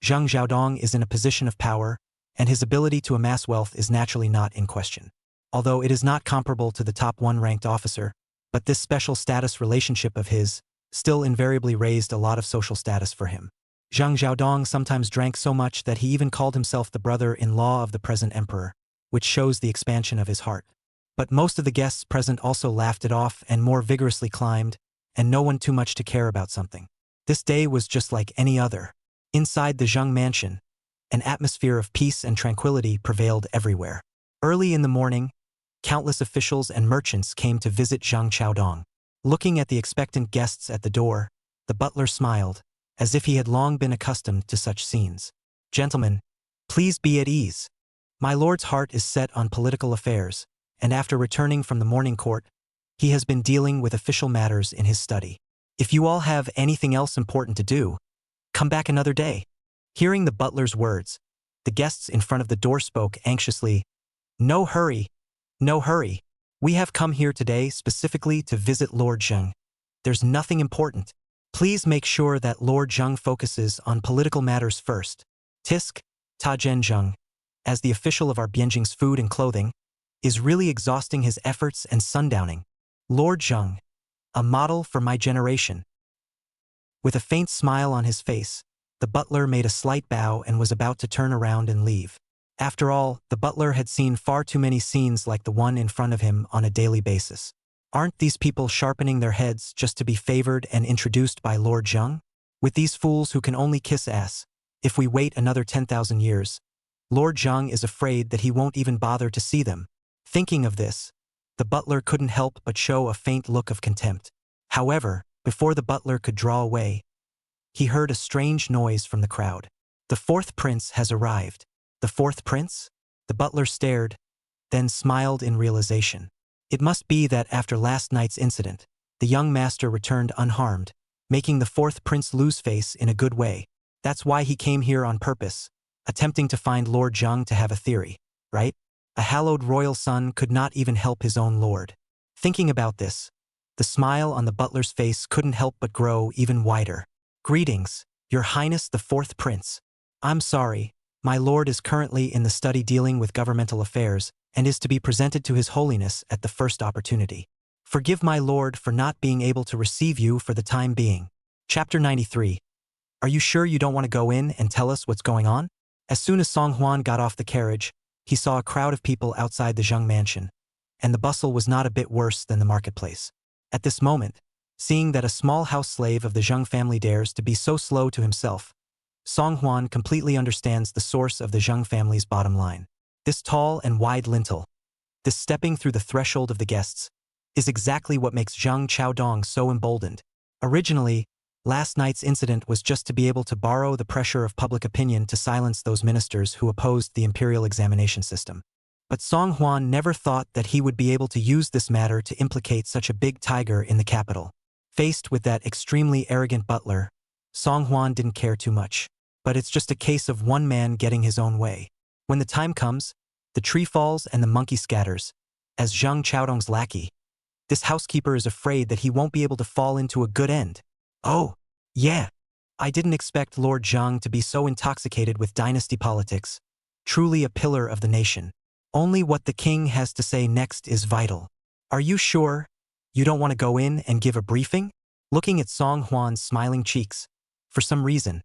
Zheng Xiaodong is in a position of power, and his ability to amass wealth is naturally not in question. Although it is not comparable to the top 1 ranked officer, but this special status relationship of his still invariably raised a lot of social status for him. Zheng Xiaodong sometimes drank so much that he even called himself the brother-in-law of the present emperor, which shows the expansion of his heart. But most of the guests present also laughed it off and more vigorously climbed, and no one too much to care about something. This day was just like any other. Inside the Zheng mansion, an atmosphere of peace and tranquility prevailed everywhere. Early in the morning, countless officials and merchants came to visit Zheng Xiaodong. Looking at the expectant guests at the door, the butler smiled, as if he had long been accustomed to such scenes. "Gentlemen, please be at ease. My lord's heart is set on political affairs, and after returning from the morning court, he has been dealing with official matters in his study. If you all have anything else important to do, come back another day." Hearing the butler's words, the guests in front of the door spoke anxiously. "No hurry, no hurry. We have come here today specifically to visit Lord Zheng. There's nothing important. Please make sure that Lord Zheng focuses on political matters first. Tisk, Ta Zhen Zheng, as the official of our Bianjing's food and clothing, is really exhausting his efforts and sundowning. Lord Zheng, a model for my generation. With a faint smile on his face, the butler made a slight bow and was about to turn around and leave. After all, the butler had seen far too many scenes like the one in front of him on a daily basis. Aren't these people sharpening their heads just to be favored and introduced by Lord Zheng? With these fools who can only kiss ass, if we wait another 10,000 years, Lord Zheng is afraid that he won't even bother to see them. Thinking of this, the butler couldn't help but show a faint look of contempt. However, before the butler could draw away, he heard a strange noise from the crowd. The fourth prince has arrived. The fourth prince? The butler stared, then smiled in realization. It must be that after last night's incident, the young master returned unharmed, making the fourth prince lose face in a good way. That's why he came here on purpose, attempting to find Lord Zheng to have a theory, right? A hallowed royal son could not even help his own lord. Thinking about this, the smile on the butler's face couldn't help but grow even wider. Greetings, Your Highness the fourth prince. I'm sorry, my lord is currently in the study dealing with governmental affairs and is to be presented to His Holiness at the first opportunity. Forgive my lord for not being able to receive you for the time being. Chapter 93. Are you sure you don't want to go in and tell us what's going on? As soon as Song Huan got off the carriage, he saw a crowd of people outside the Zheng mansion, and the bustle was not a bit worse than the marketplace. At this moment, seeing that a small house slave of the Zheng family dares to be so slow to himself, Song Huan completely understands the source of the Zheng family's bottom line. This tall and wide lintel, this stepping through the threshold of the guests, is exactly what makes Zheng Chaodong so emboldened. Originally, last night's incident was just to be able to borrow the pressure of public opinion to silence those ministers who opposed the imperial examination system. But Song Huan never thought that he would be able to use this matter to implicate such a big tiger in the capital. Faced with that extremely arrogant butler, Song Huan didn't care too much. But it's just a case of one man getting his own way. When the time comes, the tree falls and the monkey scatters. As Zheng Chaodong's lackey, this housekeeper is afraid that he won't be able to fall into a good end. Oh, yeah. I didn't expect Lord Zheng to be so intoxicated with dynasty politics. Truly a pillar of the nation. Only what the king has to say next is vital. Are you sure you don't want to go in and give a briefing? Looking at Song Huan's smiling cheeks, for some reason,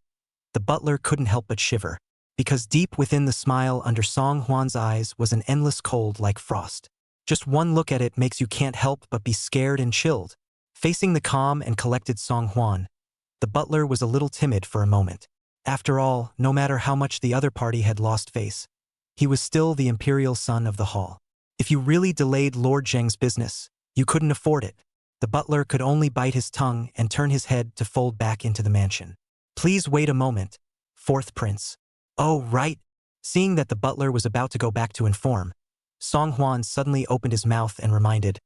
the butler couldn't help but shiver, because deep within the smile under Song Huan's eyes was an endless cold like frost. Just one look at it makes you can't help but be scared and chilled. Facing the calm and collected Song Huan, the butler was a little timid for a moment. After all, no matter how much the other party had lost face, he was still the imperial son of the hall. If you really delayed Lord Zheng's business, you couldn't afford it. The butler could only bite his tongue and turn his head to fold back into the mansion. Please wait a moment, fourth prince. Oh, right. Seeing that the butler was about to go back to inform, Song Huan suddenly opened his mouth and reminded,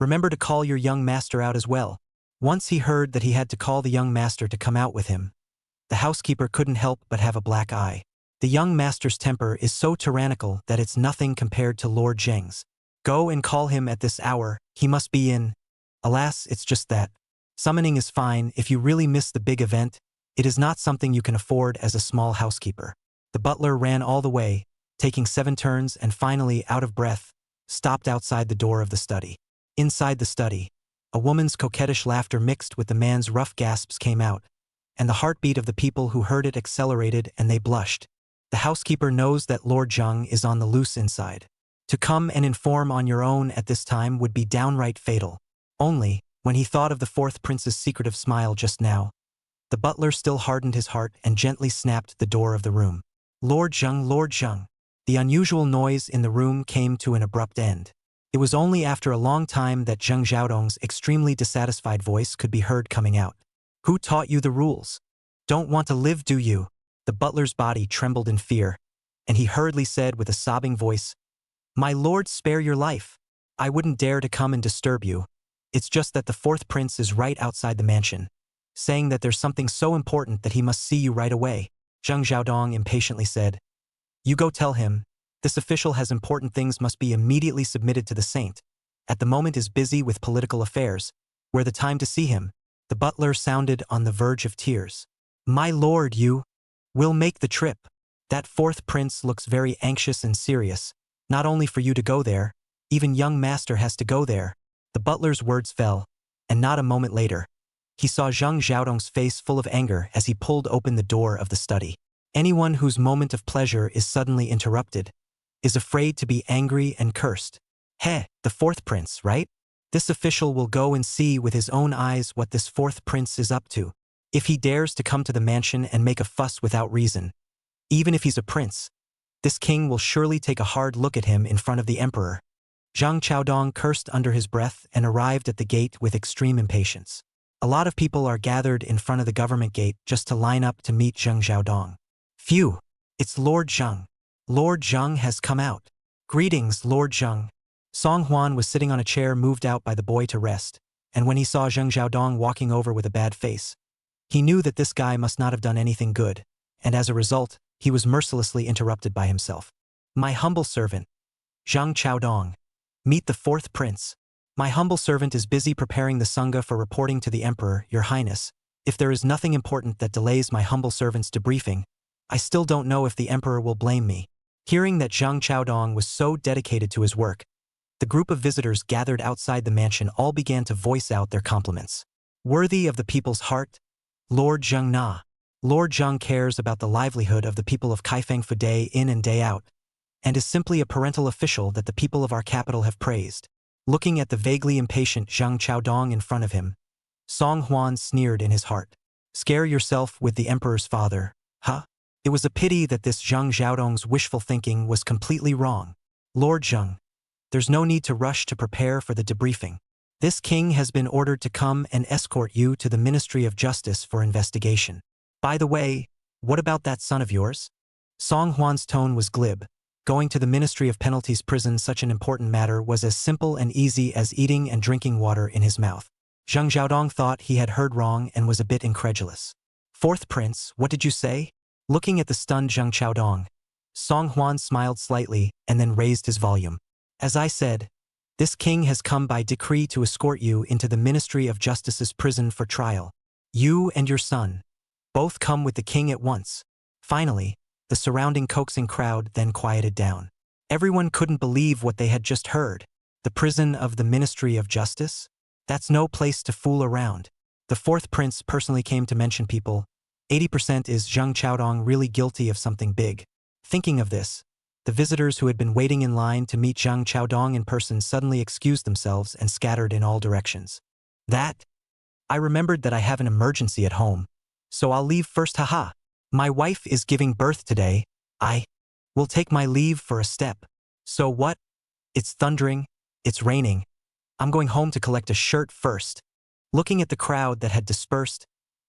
remember to call your young master out as well. Once he heard that he had to call the young master to come out with him, the housekeeper couldn't help but have a black eye. The young master's temper is so tyrannical that it's nothing compared to Lord Zheng's. Go and call him at this hour, he must be in. Alas, it's just that. Summoning is fine if you really miss the big event. It is not something you can afford as a small housekeeper. The butler ran all the way, taking 7 turns and finally, out of breath, stopped outside the door of the study. Inside the study, a woman's coquettish laughter mixed with the man's rough gasps came out, and the heartbeat of the people who heard it accelerated and they blushed. The housekeeper knows that Lord Zheng is on the loose inside. To come and inform on your own at this time would be downright fatal. Only, when he thought of the fourth prince's secretive smile just now, the butler still hardened his heart and gently snapped the door of the room. Lord Zheng, Lord Zheng. The unusual noise in the room came to an abrupt end. It was only after a long time that Zheng Xiaodong's extremely dissatisfied voice could be heard coming out. Who taught you the rules? Don't want to live, do you? The butler's body trembled in fear, and he hurriedly said with a sobbing voice, My lord, spare your life. I wouldn't dare to come and disturb you. It's just that the fourth prince is right outside the mansion, saying that there's something so important that he must see you right away. Zheng Xiaodong impatiently said, You go tell him. This official has important things must be immediately submitted to the saint. At the moment is busy with political affairs. Where the time to see him? The butler sounded on the verge of tears. My lord, you will make the trip. That fourth prince looks very anxious and serious. Not only for you to go there, even young master has to go there. The butler's words fell, and not a moment later, he saw Zhang Xiaodong's face full of anger as he pulled open the door of the study. Anyone whose moment of pleasure is suddenly interrupted is afraid to be angry and cursed. Heh, the fourth prince, right? This official will go and see with his own eyes what this fourth prince is up to. If he dares to come to the mansion and make a fuss without reason, even if he's a prince, this king will surely take a hard look at him in front of the emperor. Zhang Xiaodong cursed under his breath and arrived at the gate with extreme impatience. A lot of people are gathered in front of the government gate just to line up to meet Zhang Xiaodong. Phew, it's Lord Zheng. Lord Zheng has come out. Greetings, Lord Zheng. Song Huan was sitting on a chair moved out by the boy to rest, and when he saw Zhang Xiaodong walking over with a bad face, he knew that this guy must not have done anything good, and as a result, he was mercilessly interrupted by himself. My humble servant, Zhang Xiaodong. Meet the fourth prince. My humble servant is busy preparing the Sangha for reporting to the emperor, Your Highness. If there is nothing important that delays my humble servant's debriefing, I still don't know if the emperor will blame me. Hearing that Zhang Xiaodong was so dedicated to his work, the group of visitors gathered outside the mansion all began to voice out their compliments. Worthy of the people's heart, Lord Zheng Na. Lord Zheng cares about the livelihood of the people of Kaifeng Fu day in and day out, and is simply a parental official that the people of our capital have praised. Looking at the vaguely impatient Zhang Xiaodong in front of him, Song Huan sneered in his heart. Scare yourself with the emperor's father, huh? It was a pity that this Zhang Xiaodong's wishful thinking was completely wrong. Lord Zheng, there's no need to rush to prepare for the debriefing. This king has been ordered to come and escort you to the Ministry of Justice for investigation. By the way, what about that son of yours? Song Huan's tone was glib. Going to the Ministry of Penalties prison, such an important matter, was as simple and easy as eating and drinking water in his mouth. Zhang Xiaodong thought he had heard wrong and was a bit incredulous. Fourth prince, what did you say? Looking at the stunned Zhang Xiaodong, Song Huan smiled slightly and then raised his volume. As I said, this king has come by decree to escort you into the Ministry of Justice's prison for trial. You and your son both come with the king at once. Finally, the surrounding coaxing crowd then quieted down. Everyone couldn't believe what they had just heard. The prison of the Ministry of Justice? That's no place to fool around. The fourth prince personally came to mention people. 80% is Zhang Xiaodong really guilty of something big. Thinking of this, the visitors who had been waiting in line to meet Zhang Xiaodong in person suddenly excused themselves and scattered in all directions. I remembered that I have an emergency at home, so I'll leave first, haha. My wife is giving birth today. I will take my leave for a step. So what? It's thundering, it's raining. I'm going home to collect a shirt first. Looking at the crowd that had dispersed,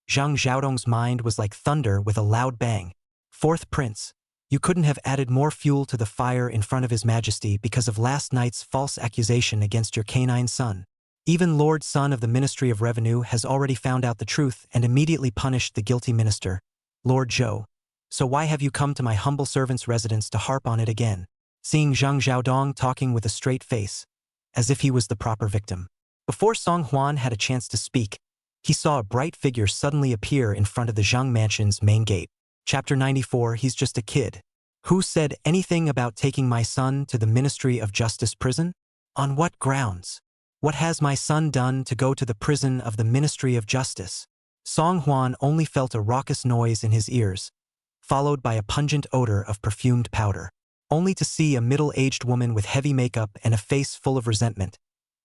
Zhang Xiaodong's mind was like thunder with a loud bang. Fourth prince, you couldn't have added more fuel to the fire in front of His Majesty because of last night's false accusation against your canine son. Even Lord Son of the Ministry of Revenue has already found out the truth and immediately punished the guilty minister, Lord Zhou. So why have you come to my humble servant's residence to harp on it again? Seeing Zhang Xiaodong talking with a straight face, as if he was the proper victim. Before Song Huan had a chance to speak, he saw a bright figure suddenly appear in front of the Zhang mansion's main gate. Chapter 94, he's just a kid. Who said anything about taking my son to the Ministry of Justice prison? On what grounds? What has my son done to go to the prison of the Ministry of Justice? Song Huan only felt a raucous noise in his ears, followed by a pungent odor of perfumed powder, only to see a middle-aged woman with heavy makeup and a face full of resentment.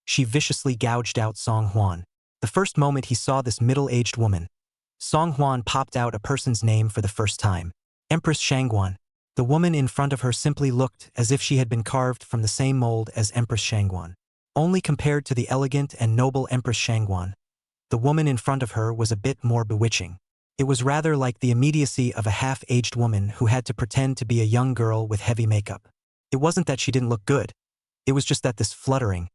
She viciously gouged out Song Huan. The first moment he saw this middle-aged woman, Song Huan popped out a person's name for the first time. Empress Shangguan. The woman in front of her simply looked as if she had been carved from the same mold as Empress Shangguan. Only compared to the elegant and noble Empress Shangguan, the woman in front of her was a bit more bewitching. It was rather like the immediacy of a half-aged woman who had to pretend to be a young girl with heavy makeup. It wasn't that she didn't look good. It was just that this fluttering,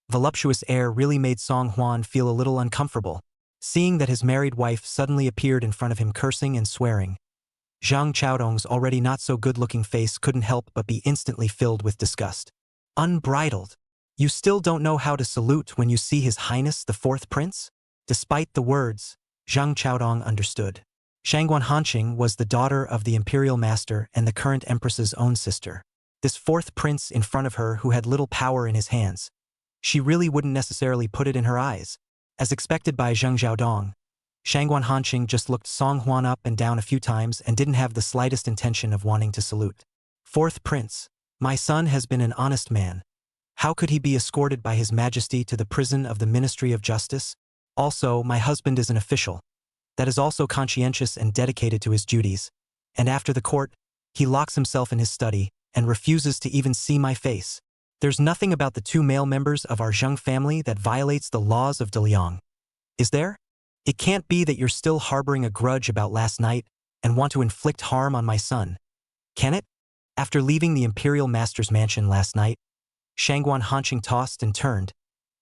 voluptuous air really made Song Huan feel a little uncomfortable. Seeing that his married wife suddenly appeared in front of him cursing and swearing, Zhang Xiaodong's already not-so-good-looking face couldn't help but be instantly filled with disgust. Unbridled. You still don't know how to salute when you see His Highness the Fourth Prince? Despite the words, Zhang Xiaodong understood. Shangguan Hanqing was the daughter of the imperial master and the current empress's own sister. This fourth prince in front of her who had little power in his hands, she really wouldn't necessarily put it in her eyes As expected by Zheng Xiaodong, Shangguan Hanqing just looked Song Huan up and down a few times and didn't have the slightest intention of wanting to salute. Fourth Prince, my son has been an honest man. How could he be escorted by His Majesty to the prison of the Ministry of Justice? Also, my husband is an official that is also conscientious and dedicated to his duties, and after the court, he locks himself in his study and refuses to even see my face. There's nothing about the two male members of our Zheng family that violates the laws of Deliang. Is there? It can't be that you're still harboring a grudge about last night and want to inflict harm on my son. Can it? After leaving the Imperial Master's mansion last night, Shangguan Hanqing tossed and turned,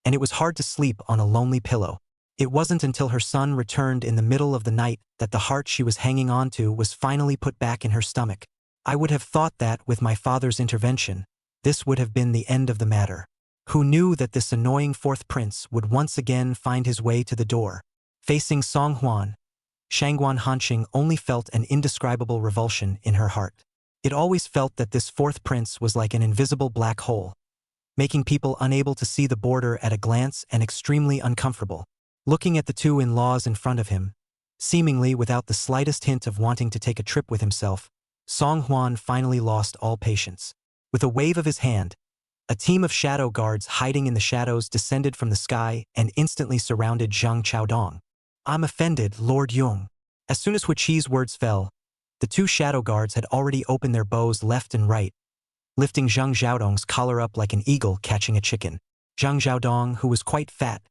and it was hard to sleep on a lonely pillow. It wasn't until her son returned in the middle of the night that the heart she was hanging on to was finally put back in her stomach. I would have thought that, with my father's intervention, this would have been the end of the matter. Who knew that this annoying fourth prince would once again find his way to the door? Facing Song Huan, Shangguan Hanqing only felt an indescribable revulsion in her heart. It always felt that this fourth prince was like an invisible black hole, making people unable to see the border at a glance and extremely uncomfortable. Looking at the two in-laws in front of him, seemingly without the slightest hint of wanting to take a trip with himself, Song Huan finally lost all patience. With a wave of his hand, a team of shadow guards hiding in the shadows descended from the sky and instantly surrounded Zheng Qiaodong. I'm offended, Lord Yung. As soon as Huiqi's words fell, the two shadow guards had already opened their bows left and right, lifting Zheng Xiaodong's collar up like an eagle catching a chicken. Zheng Xiaodong, who was quite fat,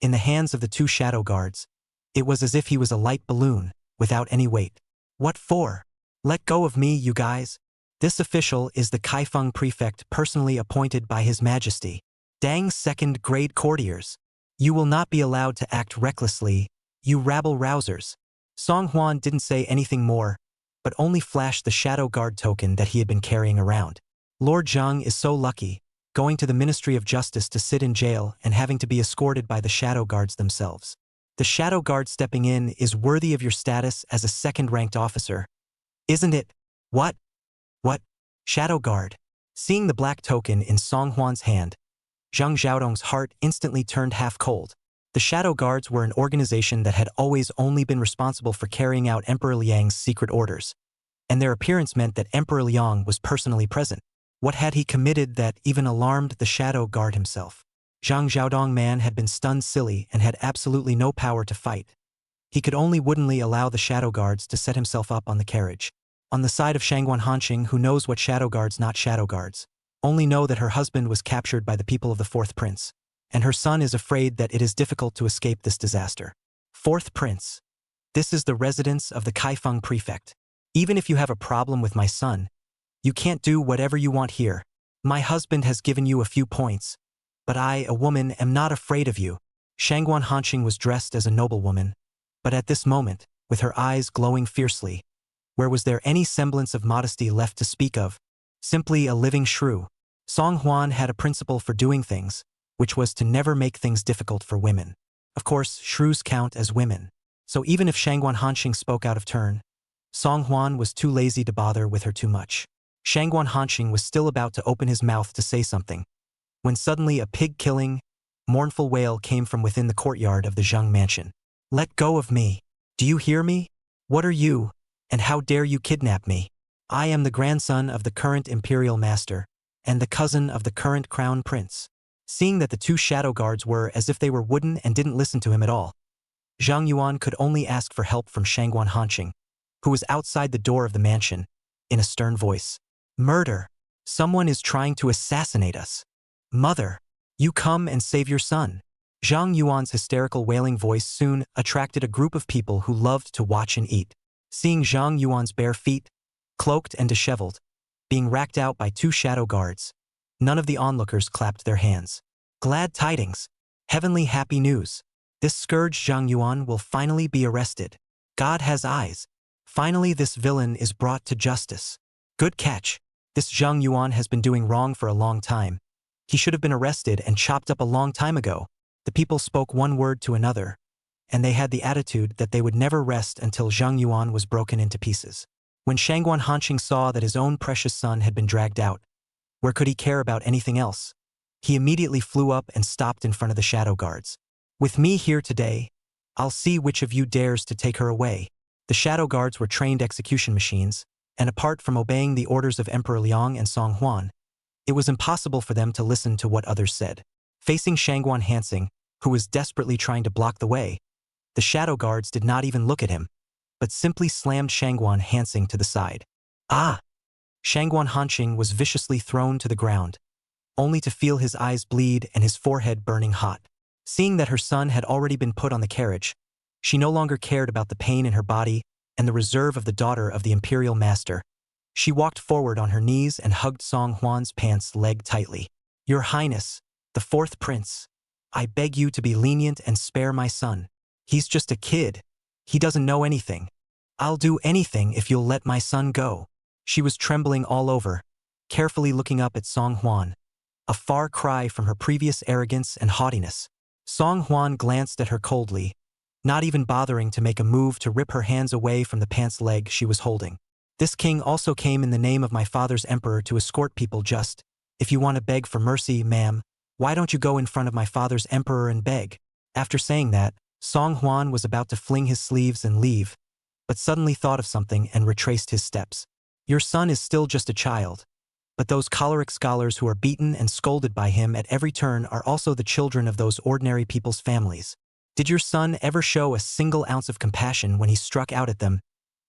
in the hands of the two shadow guards, it was as if he was a light balloon, without any weight. What for? Let go of me, you guys. This official is the Kaifeng prefect personally appointed by His Majesty. Dang's second-grade courtiers. You will not be allowed to act recklessly, you rabble-rousers. Song Huan didn't say anything more, but only flashed the shadow guard token that he had been carrying around. Lord Zheng is so lucky, going to the Ministry of Justice to sit in jail and having to be escorted by the shadow guards themselves. The shadow guard stepping in is worthy of your status as a second-ranked officer. Isn't it? What? What? Shadow guard. Seeing the black token in Song Huan's hand, Zheng Xiaodong's heart instantly turned half cold. The shadow guards were an organization that had always only been responsible for carrying out Emperor Liang's secret orders, and their appearance meant that Emperor Liang was personally present. What had he committed that even alarmed the shadow guard himself? Zheng Xiaodong man had been stunned silly and had absolutely no power to fight. He could only woodenly allow the shadow guards to set himself up on the carriage. On the side of Shangguan Hanqing, who knows what shadow guards not shadow guards, only know that her husband was captured by the people of the fourth prince, and her son is afraid that it is difficult to escape this disaster. Fourth prince. This is the residence of the Kaifeng prefect. Even if you have a problem with my son, you can't do whatever you want here. My husband has given you a few points, but I, a woman, am not afraid of you. Shangguan Hanqing was dressed as a noblewoman, but at this moment, with her eyes glowing fiercely, where was there any semblance of modesty left to speak of? Simply a living shrew. Song Huan had a principle for doing things, which was to never make things difficult for women. Of course, shrews count as women. So even if Shangguan Hanqing spoke out of turn, Song Huan was too lazy to bother with her too much. Shangguan Hanqing was still about to open his mouth to say something, when suddenly a pig-killing, mournful wail came from within the courtyard of the Zheng mansion. Let go of me. Do you hear me? What are you, and how dare you kidnap me? I am the grandson of the current imperial master, and the cousin of the current crown prince. Seeing that the two shadow guards were as if they were wooden and didn't listen to him at all, Zhang Yuan could only ask for help from Shangguan Hanqing, who was outside the door of the mansion, in a stern voice. Murder! Someone is trying to assassinate us. Mother! You come and save your son. Zhang Yuan's hysterical wailing voice soon attracted a group of people who loved to watch and eat. Seeing Zhang Yuan's bare feet, cloaked and disheveled, being racked out by two shadow guards, none of the onlookers clapped their hands. Glad tidings! Heavenly happy news! This scourge Zhang Yuan will finally be arrested. God has eyes. Finally this villain is brought to justice. Good catch. This Zhang Yuan has been doing wrong for a long time. He should have been arrested and chopped up a long time ago. The people spoke one word to another, and they had the attitude that they would never rest until Zhang Yuan was broken into pieces. When Shangguan Hanqing saw that his own precious son had been dragged out, where could he care about anything else? He immediately flew up and stopped in front of the shadow guards. With me here today, I'll see which of you dares to take her away. The shadow guards were trained execution machines, and apart from obeying the orders of Emperor Liang and Song Huan, it was impossible for them to listen to what others said. Facing Shangguan Hansing, who was desperately trying to block the way, the shadow guards did not even look at him, but simply slammed Shangguan Hansing to the side. Ah! Shangguan Hansing was viciously thrown to the ground, only to feel his eyes bleed and his forehead burning hot. Seeing that her son had already been put on the carriage, she no longer cared about the pain in her body and the reserve of the daughter of the imperial master. She walked forward on her knees and hugged Song Huan's pants leg tightly. Your Highness, the fourth prince, I beg you to be lenient and spare my son. He's just a kid. He doesn't know anything. I'll do anything if you'll let my son go. She was trembling all over, carefully looking up at Song Huan, a far cry from her previous arrogance and haughtiness. Song Huan glanced at her coldly, not even bothering to make a move to rip her hands away from the pants leg she was holding. This king also came in the name of my father's emperor to escort people just. If you want to beg for mercy, ma'am, why don't you go in front of my father's emperor and beg? After saying that, Song Huan was about to fling his sleeves and leave, but suddenly thought of something and retraced his steps. Your son is still just a child, but those choleric scholars who are beaten and scolded by him at every turn are also the children of those ordinary people's families. Did your son ever show a single ounce of compassion when he struck out at them,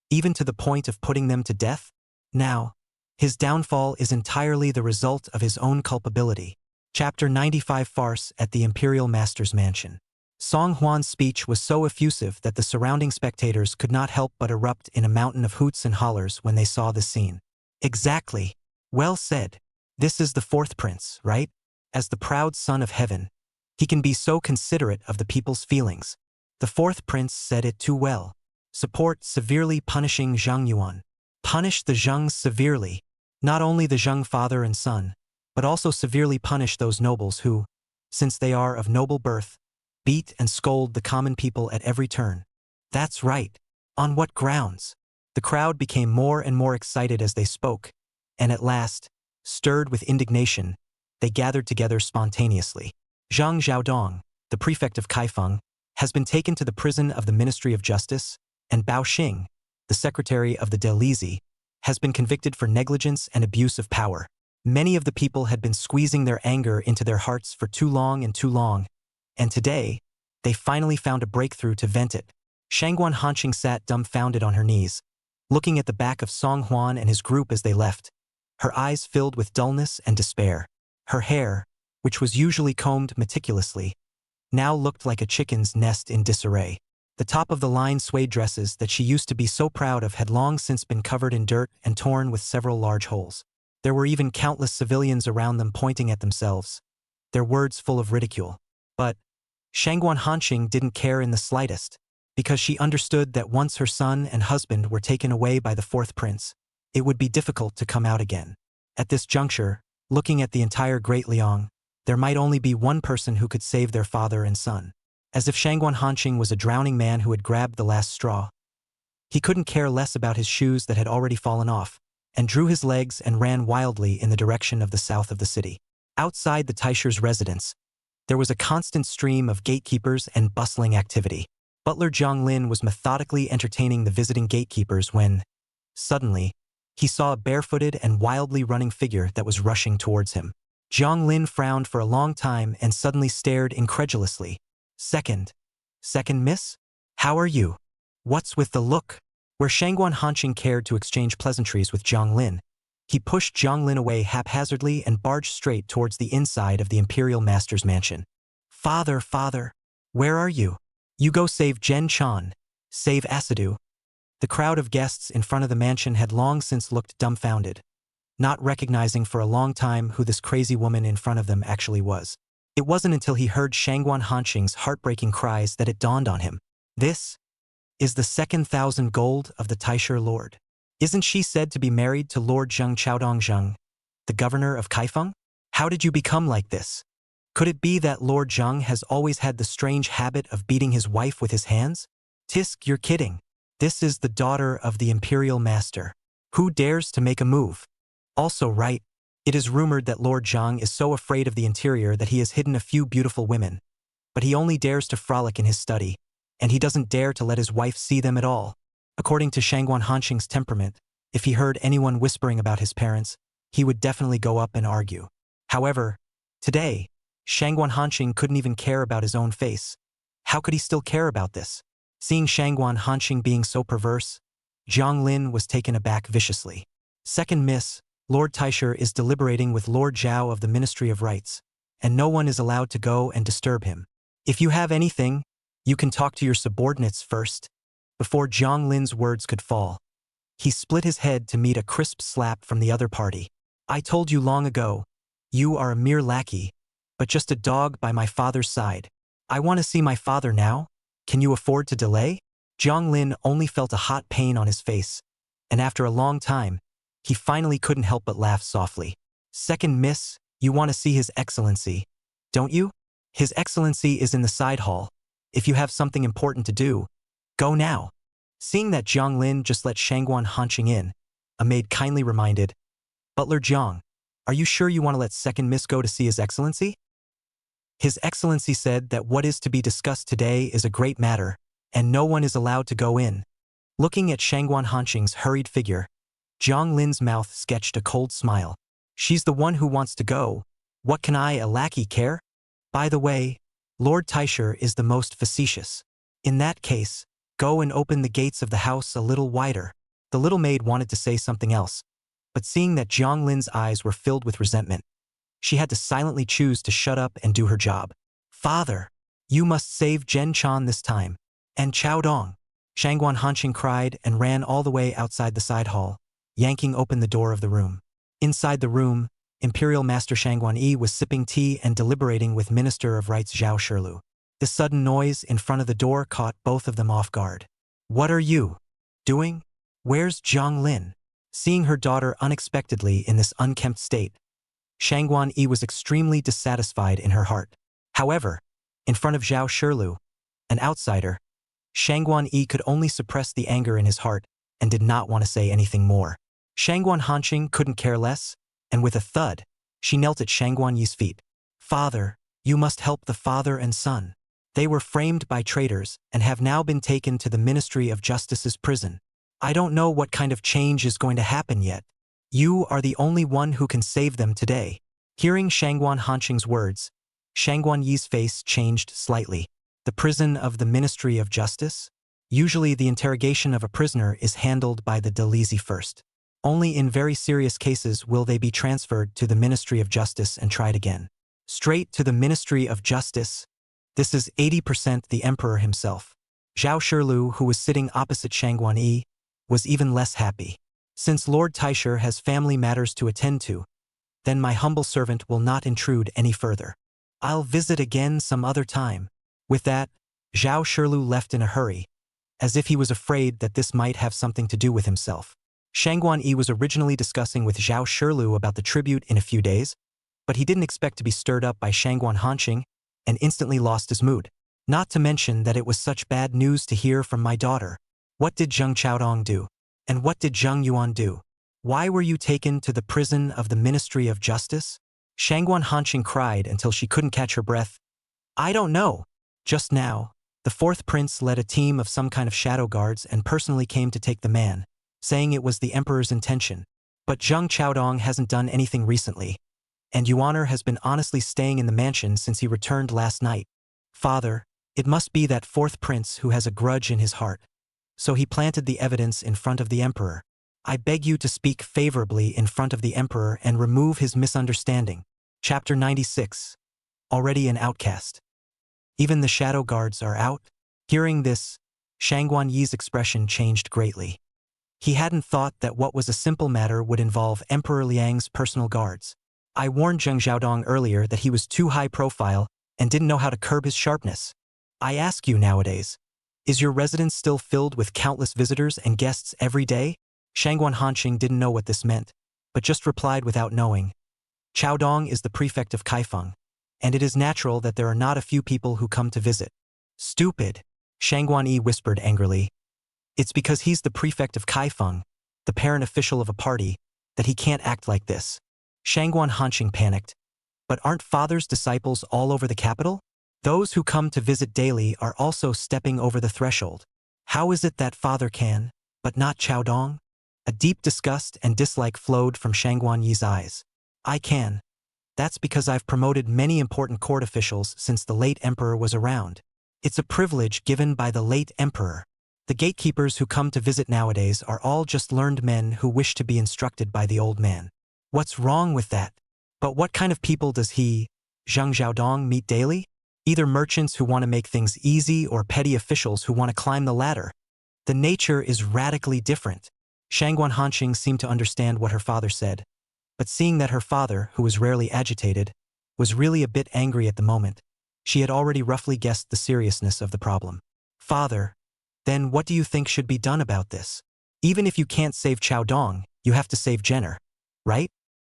even to the point of putting them to death? Now, his downfall is entirely the result of his own culpability. Chapter 95 Farce at the Imperial Master's Mansion. Song Huan's speech was so effusive that the surrounding spectators could not help but erupt in a mountain of hoots and hollers when they saw the scene. Exactly. Well said. This is the fourth prince, right? As the proud son of heaven, he can be so considerate of the people's feelings. The fourth prince said it too well. Support severely punishing Zhang Yuan. Punish the Zhengs severely. Not only the Zheng father and son, but also severely punish those nobles who, since they are of noble birth, beat and scold the common people at every turn. That's right. On what grounds? The crowd became more and more excited as they spoke, and at last, stirred with indignation, they gathered together spontaneously. Zhang Xiaodong, the prefect of Kaifeng, has been taken to the prison of the Ministry of Justice, and Bao Xing, the secretary of the Delizi, has been convicted for negligence and abuse of power. Many of the people had been squeezing their anger into their hearts for too long, and today, they finally found a breakthrough to vent it. Shangguan Hanqing sat dumbfounded on her knees, looking at the back of Song Huan and his group as they left, her eyes filled with dullness and despair. Her hair, which was usually combed meticulously, now looked like a chicken's nest in disarray. The top-of-the-line suede dresses that she used to be so proud of had long since been covered in dirt and torn with several large holes. There were even countless civilians around them pointing at themselves, their words full of ridicule. But Shangguan Hanqing didn't care in the slightest, because she understood that once her son and husband were taken away by the fourth prince, it would be difficult to come out again. At this juncture, looking at the entire Great Liang, there might only be one person who could save their father and son. As if Shangguan Hanqing was a drowning man who had grabbed the last straw. He couldn't care less about his shoes that had already fallen off, and drew his legs and ran wildly in the direction of the south of the city. Outside the Taisher's residence, there was a constant stream of gatekeepers and bustling activity. Butler Zhang Lin was methodically entertaining the visiting gatekeepers when, suddenly, he saw a barefooted and wildly running figure that was rushing towards him. Zhang Lin frowned for a long time and suddenly stared incredulously. Second miss? How are you? What's with the look? Where Shangguan Hanqing cared to exchange pleasantries with Zhang Lin, he pushed Zhang Lin away haphazardly and barged straight towards the inside of the Imperial Master's mansion. Father, where are you? You go save Zhen Chan, save Asidu. The crowd of guests in front of the mansion had long since looked dumbfounded, not recognizing for a long time who this crazy woman in front of them actually was. It wasn't until he heard Shangguan Hanqing's heartbreaking cries that it dawned on him. This is the second 1,000 gold of the Taisher Lord. Isn't she said to be married to Lord Zheng Qiaodong Zheng, the governor of Kaifeng? How did you become like this? Could it be that Lord Zheng has always had the strange habit of beating his wife with his hands? Tisk, you're kidding. This is the daughter of the Imperial Master. Who dares to make a move? Also right, it is rumored that Lord Zheng is so afraid of the interior that he has hidden a few beautiful women. but he only dares to frolic in his study, and he doesn't dare to let his wife see them at all. According to Shangguan Hanqing's temperament, if he heard anyone whispering about his parents, he would definitely go up and argue. However, today, Shangguan Hanqing couldn't even care about his own face. How could he still care about this? Seeing Shangguan Hanqing being so perverse, Jiang Lin was taken aback viciously. Second miss, Lord Taisher is deliberating with Lord Zhao of the Ministry of Rights, and no one is allowed to go and disturb him. If you have anything, you can talk to your subordinates first. Before Jiang Lin's words could fall, he split his head to meet a crisp slap from the other party. I told you long ago, you are a mere lackey, but just a dog by my father's side. I want to see my father now. Can you afford to delay? Jiang Lin only felt a hot pain on his face, and after a long time, he finally couldn't help but laugh softly. Second miss, you want to see His Excellency, don't you? His Excellency is in the side hall. If you have something important to do, go now. Seeing that Jiang Lin just let Shangguan Hanqing in, a maid kindly reminded, Butler Jiang, are you sure you want to let Second Miss go to see His Excellency? His Excellency said that what is to be discussed today is a great matter, and no one is allowed to go in. Looking at Shangguan Hanqing's hurried figure, Jiang Lin's mouth sketched a cold smile. She's the one who wants to go. What can I, a lackey, care? By the way, Lord Taisher is the most facetious. In that case, go and open the gates of the house a little wider. The little maid wanted to say something else, but seeing that Jiang Lin's eyes were filled with resentment, she had to silently choose to shut up and do her job. Father, you must save Zhen Chan this time. And Chao Dong. Shangguan Hanqing cried and ran all the way outside the side hall, yanking open the door of the room. Inside the room, Imperial Master Shangguan Yi was sipping tea and deliberating with Minister of Rights Zhao Shilu. The sudden noise in front of the door caught both of them off guard. What are you doing? Where's Jiang Lin? Seeing her daughter unexpectedly in this unkempt state, Shangguan Yi was extremely dissatisfied in her heart. However, in front of Zhao Shilu, an outsider, Shangguan Yi could only suppress the anger in his heart and did not want to say anything more. Shangguan Hanqing couldn't care less, and with a thud, she knelt at Shangguan Yi's feet. Father, you must help the father and son. They were framed by traitors and have now been taken to the Ministry of Justice's prison. I don't know what kind of change is going to happen yet. You are the only one who can save them today. Hearing Shangguan Hanqing's words, Shangguan Yi's face changed slightly. The prison of the Ministry of Justice? Usually the interrogation of a prisoner is handled by the Dalizi first. Only in very serious cases will they be transferred to the Ministry of Justice and tried again. Straight to the Ministry of Justice? This is 80% the Emperor himself. Zhao Shilu, who was sitting opposite Shangguan Yi, was even less happy. Since Lord Taisher has family matters to attend to, then my humble servant will not intrude any further. I'll visit again some other time. With that, Zhao Shilu left in a hurry, as if he was afraid that this might have something to do with himself. Shangguan Yi was originally discussing with Zhao Shilu about the tribute in a few days, but he didn't expect to be stirred up by Shangguan Hanqing and instantly lost his mood. Not to mention that it was such bad news to hear from my daughter. What did Zheng Chaodong do? And what did Zheng Yuan do? Why were you taken to the prison of the Ministry of Justice? Shangguan Hanqing cried until she couldn't catch her breath. I don't know. Just now, the fourth prince led a team of some kind of shadow guards and personally came to take the man, saying it was the emperor's intention. But Zheng Chaodong hasn't done anything recently, and Yuaner has been honestly staying in the mansion since he returned last night. Father, it must be that fourth prince who has a grudge in his heart. So he planted the evidence in front of the emperor. I beg you to speak favorably in front of the emperor and remove his misunderstanding. Chapter 96. Already an outcast. Even the shadow guards are out? Hearing this, Shangguan Yi's expression changed greatly. He hadn't thought that what was a simple matter would involve Emperor Liang's personal guards. I warned Zheng Xiaodong earlier that he was too high profile and didn't know how to curb his sharpness. I ask you nowadays, is your residence still filled with countless visitors and guests every day? Shangguan Hanqing didn't know what this meant, but just replied without knowing. Chaodong is the prefect of Kaifeng, and it is natural that there are not a few people who come to visit. Stupid, Shangguan Yi whispered angrily. It's because he's the prefect of Kaifeng, the parent official of a party, that he can't act like this. Shangguan Hanqing panicked. But aren't father's disciples all over the capital? Those who come to visit daily are also stepping over the threshold. How is it that father can, but not Chaodong? A deep disgust and dislike flowed from Shangguan Yi's eyes. I can. That's because I've promoted many important court officials since the late emperor was around. It's a privilege given by the late emperor. The gatekeepers who come to visit nowadays are all just learned men who wish to be instructed by the old man. What's wrong with that? But what kind of people does he, Zhang Xiaodong, meet daily? Either merchants who want to make things easy or petty officials who want to climb the ladder. The nature is radically different. Shangguan Hanqing seemed to understand what her father said, but seeing that her father, who was rarely agitated, was really a bit angry at the moment, she had already roughly guessed the seriousness of the problem. Father, then what do you think should be done about this? Even if you can't save Chaodong, you have to save Jenner, right?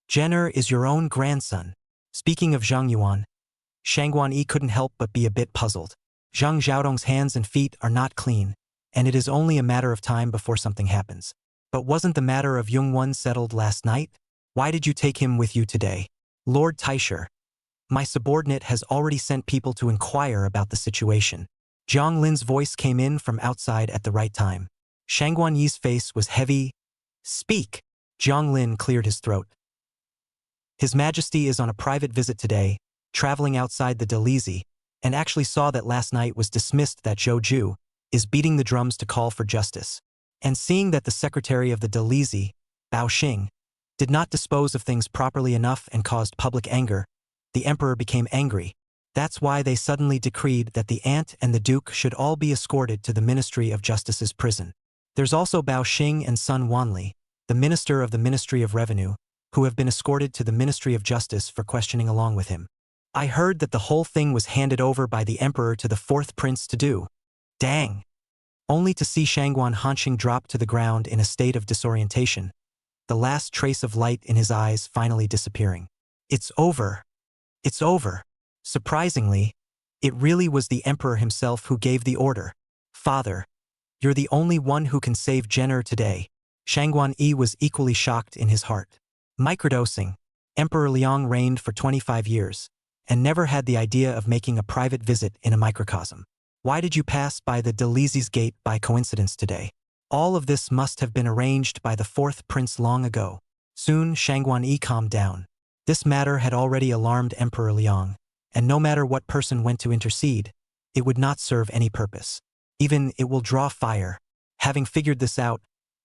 Jenner is your own grandson. Speaking of Zhang Yuan, Shangguan Yi couldn't help but be a bit puzzled. Zhang Xiaodong's hands and feet are not clean, and it is only a matter of time before something happens. But wasn't the matter of Yongwon settled last night? Why did you take him with you today? Lord Taisher, my subordinate has already sent people to inquire about the situation. Jiang Lin's voice came in from outside at the right time. Shangguan Yi's face was heavy. Speak! Jiang Lin cleared his throat. His Majesty is on a private visit today, traveling outside the Delizi, and actually saw that last night was dismissed that Zhou Ju is beating the drums to call for justice. And seeing that the secretary of the Delizi, Bao Xing, did not dispose of things properly enough and caused public anger, the emperor became angry. That's why they suddenly decreed that the aunt and the duke should all be escorted to the Ministry of Justice's prison. There's also Bao Xing and son Wanli, the minister of the Ministry of Revenue, who have been escorted to the Ministry of Justice for questioning along with him. I heard that the whole thing was handed over by the emperor to the fourth prince to do. Dang! Only to see Shangguan Hanqing drop to the ground in a state of disorientation, the last trace of light in his eyes finally disappearing. It's over. It's over. Surprisingly, it really was the emperor himself who gave the order. Father, you're the only one who can save Jenner today. Shangguan Yi was equally shocked in his heart. Microdosing. Emperor Liang reigned for 25 years, and never had the idea of making a private visit in a microcosm. Why did you pass by the Delizi's gate by coincidence today? All of this must have been arranged by the fourth prince long ago. Soon Shangguan Yi calmed down. This matter had already alarmed Emperor Liang, and no matter what person went to intercede, it would not serve any purpose. Even it will draw fire. Having figured this out,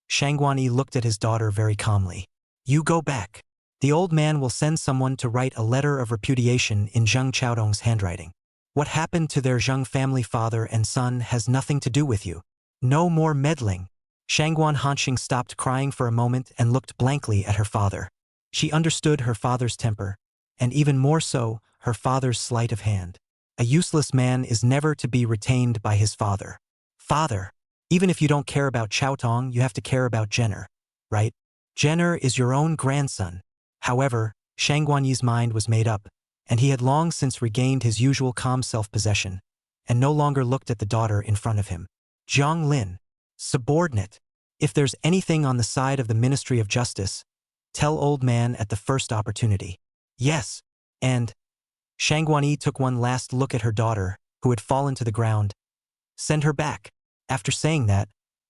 Shangguan Yi looked at his daughter very calmly. You go back. The old man will send someone to write a letter of repudiation in Zhang Chaodong's handwriting. What happened to their Zhang family father and son has nothing to do with you. No more meddling. Shangguan Hanqing stopped crying for a moment and looked blankly at her father. She understood her father's temper, and even more so, her father's sleight of hand. A useless man is never to be retained by his father. Father, even if you don't care about Chaotong, you have to care about Jenner, right? Jenner is your own grandson. However, Shangguan Yi's mind was made up, and he had long since regained his usual calm self-possession, and no longer looked at the daughter in front of him. Jiang Lin, subordinate, if there's anything on the side of the Ministry of Justice, tell old man at the first opportunity. Yes, and Shangguan Yi took one last look at her daughter, who had fallen to the ground. Send her back. After saying that,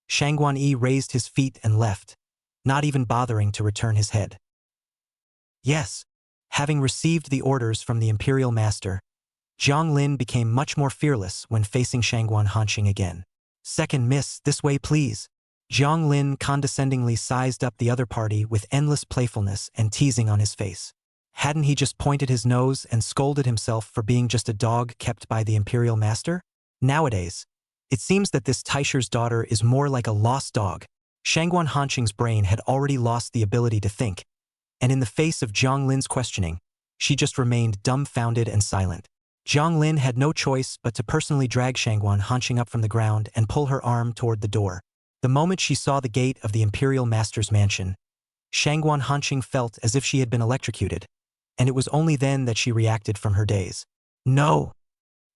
Shangguan Yi raised his feet and left, not even bothering to return his head. Yes, having received the orders from the imperial master, Jiang Lin became much more fearless when facing Shangguan Hanqing again. Second miss, this way please. Jiang Lin condescendingly sized up the other party with endless playfulness and teasing on his face. Hadn't he just pointed his nose and scolded himself for being just a dog kept by the imperial master? Nowadays, it seems that this Taisher's daughter is more like a lost dog. Shangguan Hanqing's brain had already lost the ability to think, and in the face of Jiang Lin's questioning, she just remained dumbfounded and silent. Jiang Lin had no choice but to personally drag Shangguan Hanqing up from the ground and pull her arm toward the door. The moment she saw the gate of the imperial master's mansion, Shangguan Hanqing felt as if she had been electrocuted, and it was only then that she reacted from her daze. No!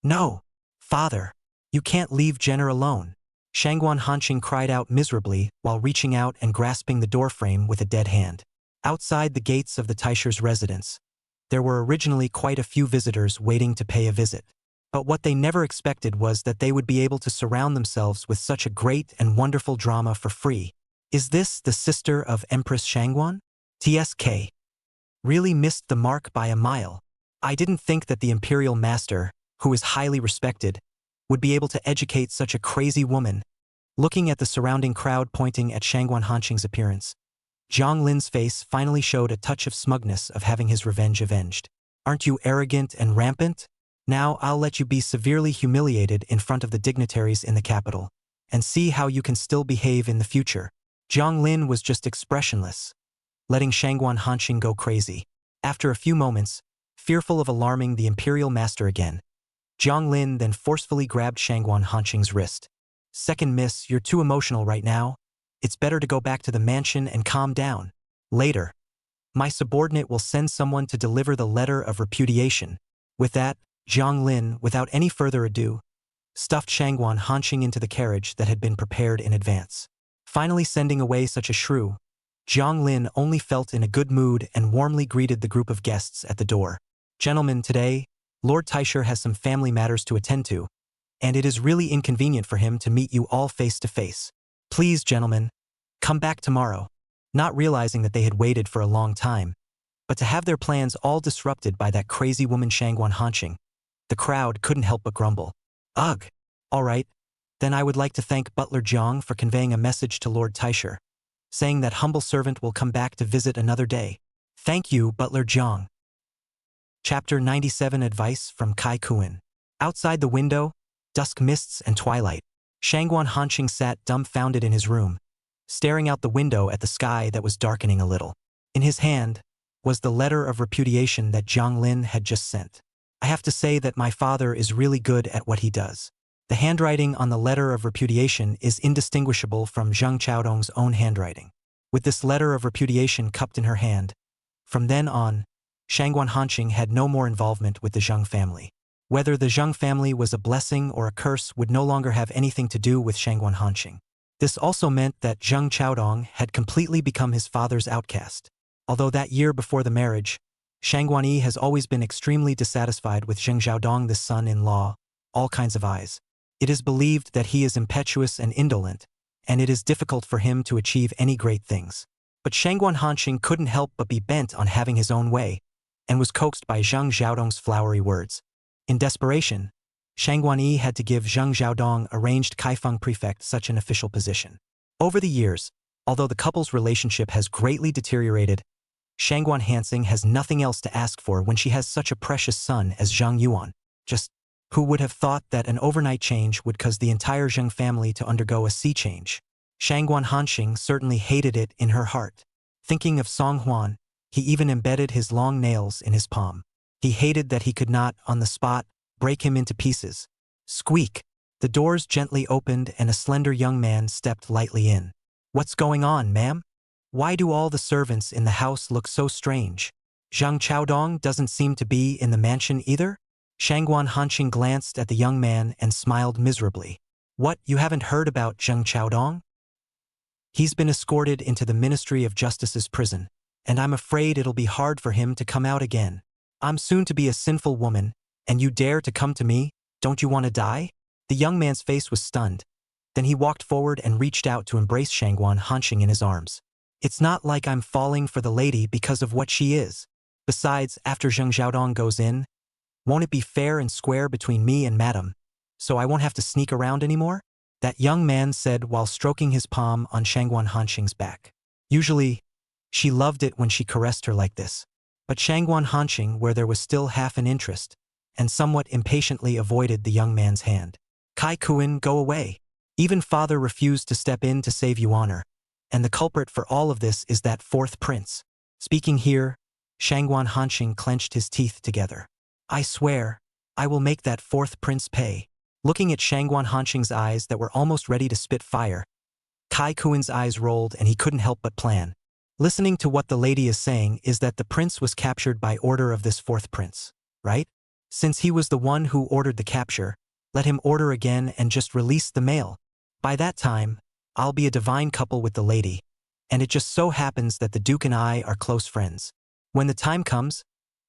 No! Father! You can't leave Jenner alone. Shangguan Hanqing cried out miserably while reaching out and grasping the doorframe with a dead hand. Outside the gates of the Taisher's residence, there were originally quite a few visitors waiting to pay a visit. But what they never expected was that they would be able to surround themselves with such a great and wonderful drama for free. Is this the sister of Empress Shangguan? TSK. Really missed the mark by a mile. I didn't think that the imperial master, who is highly respected, would be able to educate such a crazy woman. Looking at the surrounding crowd pointing at Shangguan Hanqing's appearance, Zhang Lin's face finally showed a touch of smugness of having his revenge avenged. Aren't you arrogant and rampant? Now I'll let you be severely humiliated in front of the dignitaries in the capital, and see how you can still behave in the future. Zhang Lin was just expressionless, letting Shangguan Hanqing go crazy. After a few moments, fearful of alarming the imperial master again, Zhang Lin then forcefully grabbed Shangguan Hanqing's wrist. Second miss, you're too emotional right now. It's better to go back to the mansion and calm down. Later, my subordinate will send someone to deliver the letter of repudiation. With that, Zhang Lin, without any further ado, stuffed Shangguan Hanqing into the carriage that had been prepared in advance. Finally sending away such a shrew, Zhang Lin only felt in a good mood and warmly greeted the group of guests at the door. Gentlemen, today, Lord Taisher has some family matters to attend to, and it is really inconvenient for him to meet you all face to face. Please, gentlemen, come back tomorrow. Not realizing that they had waited for a long time, but to have their plans all disrupted by that crazy woman Shangguan Hanqing, the crowd couldn't help but grumble. Ugh. All right, then I would like to thank Butler Jiang for conveying a message to Lord Taisher, saying that humble servant will come back to visit another day. Thank you, Butler Jiang. Chapter 97 Advice from Kai Kuan. Outside the window, dusk mists and twilight. Shangguan Hanqing sat dumbfounded in his room, staring out the window at the sky that was darkening a little. In his hand was the letter of repudiation that Zhang Lin had just sent. I have to say that my father is really good at what he does. The handwriting on the letter of repudiation is indistinguishable from Zheng Chaodong's own handwriting. With this letter of repudiation cupped in her hand, from then on, Shangguan Hanqing had no more involvement with the Zheng family. Whether the Zheng family was a blessing or a curse would no longer have anything to do with Shangguan Hanqing. This also meant that Zheng Chaodong had completely become his father's outcast. Although that year before the marriage, Shangguan Yi has always been extremely dissatisfied with Zheng Xiaodong, the son-in-law, all kinds of eyes. It is believed that he is impetuous and indolent, and it is difficult for him to achieve any great things. But Shangguan Hanqing couldn't help but be bent on having his own way, and was coaxed by Zheng Xiaodong's flowery words. In desperation, Shangguan Yi had to give Zheng Xiaodong, arranged Kaifeng prefect, such an official position. Over the years, although the couple's relationship has greatly deteriorated, Shangguan Hanqing has nothing else to ask for when she has such a precious son as Zheng Yuan. Just who would have thought that an overnight change would cause the entire Zheng family to undergo a sea change? Shangguan Hanqing certainly hated it in her heart. Thinking of Song Huan, he even embedded his long nails in his palm. He hated that he could not, on the spot, break him into pieces. Squeak! The doors gently opened and a slender young man stepped lightly in. What's going on, ma'am? Why do all the servants in the house look so strange? Zheng Chaodong doesn't seem to be in the mansion either? Shangguan Hanqing glanced at the young man and smiled miserably. What, you haven't heard about Zheng Chaodong? He's been escorted into the Ministry of Justice's prison, and I'm afraid it'll be hard for him to come out again. I'm soon to be a sinful woman, and you dare to come to me? Don't you want to die? The young man's face was stunned. Then he walked forward and reached out to embrace Shangguan Hanqing in his arms. It's not like I'm falling for the lady because of what she is. Besides, after Zheng Xiaodong goes in, won't it be fair and square between me and madam, so I won't have to sneak around anymore? That young man said while stroking his palm on Shangguan Hanqing's back. Usually, she loved it when she caressed her like this. But Shangguan Hanqing, where there was still half an interest, and somewhat impatiently avoided the young man's hand. Kai Kuan, go away. Even father refused to step in to save you honor, and the culprit for all of this is that fourth prince. Speaking here, Shangguan Hanqing clenched his teeth together. I swear, I will make that fourth prince pay. Looking at Shangguan Hanqing's eyes that were almost ready to spit fire, Kai Kuan's eyes rolled and he couldn't help but plan. Listening to what the lady is saying is that the prince was captured by order of this fourth prince, right? Since he was the one who ordered the capture, let him order again and just release the male. By that time, I'll be a divine couple with the lady, and it just so happens that the Duke and I are close friends. When the time comes,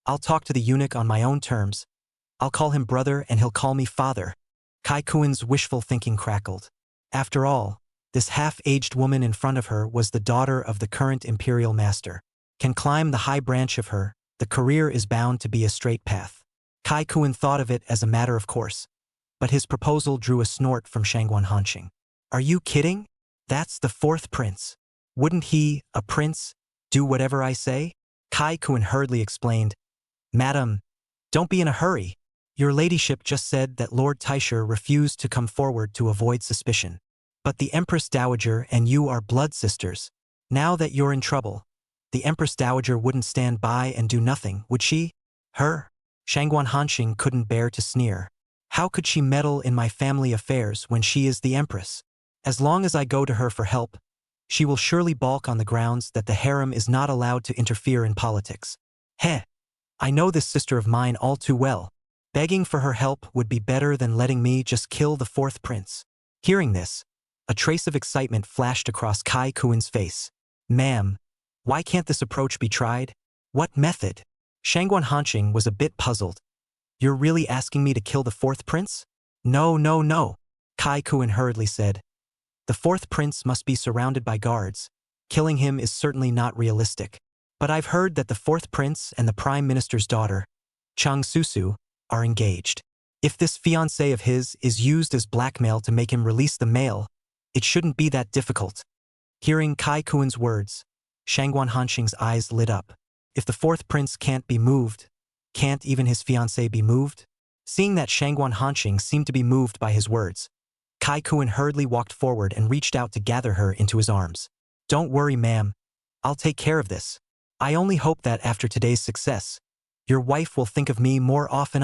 I'll talk to the eunuch on my own terms. I'll call him brother and he'll call me father. Kai Kuen's wishful thinking crackled. After all, this half-aged woman in front of her was the daughter of the current imperial master. Can climb the high branch of her, the career is bound to be a straight path. Kai Kuen thought of it as a matter of course. But his proposal drew a snort from Shangguan Hanqing. Are you kidding? That's the fourth prince. Wouldn't he, a prince, do whatever I say? Kai Kuen hurriedly explained. Madam, don't be in a hurry. Your ladyship just said that Lord Taisher refused to come forward to avoid suspicion. But the Empress Dowager and you are blood sisters. Now that you're in trouble, the Empress Dowager wouldn't stand by and do nothing, would she? Her? Shangguan Hanqing couldn't bear to sneer. How could she meddle in my family affairs when she is the Empress? As long as I go to her for help, she will surely balk on the grounds that the harem is not allowed to interfere in politics. Heh! I know this sister of mine all too well. Begging for her help would be better than letting me just kill the fourth prince. Hearing this, a trace of excitement flashed across Kai Kuen's face. Ma'am, why can't this approach be tried? What method? Shangguan Hanqing was a bit puzzled. You're really asking me to kill the fourth prince? No, no, no, Kai Kuen hurriedly said. The fourth prince must be surrounded by guards. Killing him is certainly not realistic. But I've heard that the fourth prince and the prime minister's daughter, Cheng Susu, are engaged. If this fiancé of his is used as blackmail to make him release the male, it shouldn't be that difficult. Hearing Kai Kuen's words, Shangguan Hanqing's eyes lit up. If the fourth prince can't be moved, can't even his fiancé be moved? Seeing that Shangguan Hanqing seemed to be moved by his words, Kai Kuen hurriedly walked forward and reached out to gather her into his arms. Don't worry, ma'am. I'll take care of this. I only hope that after today's success, your wife will think of me more often.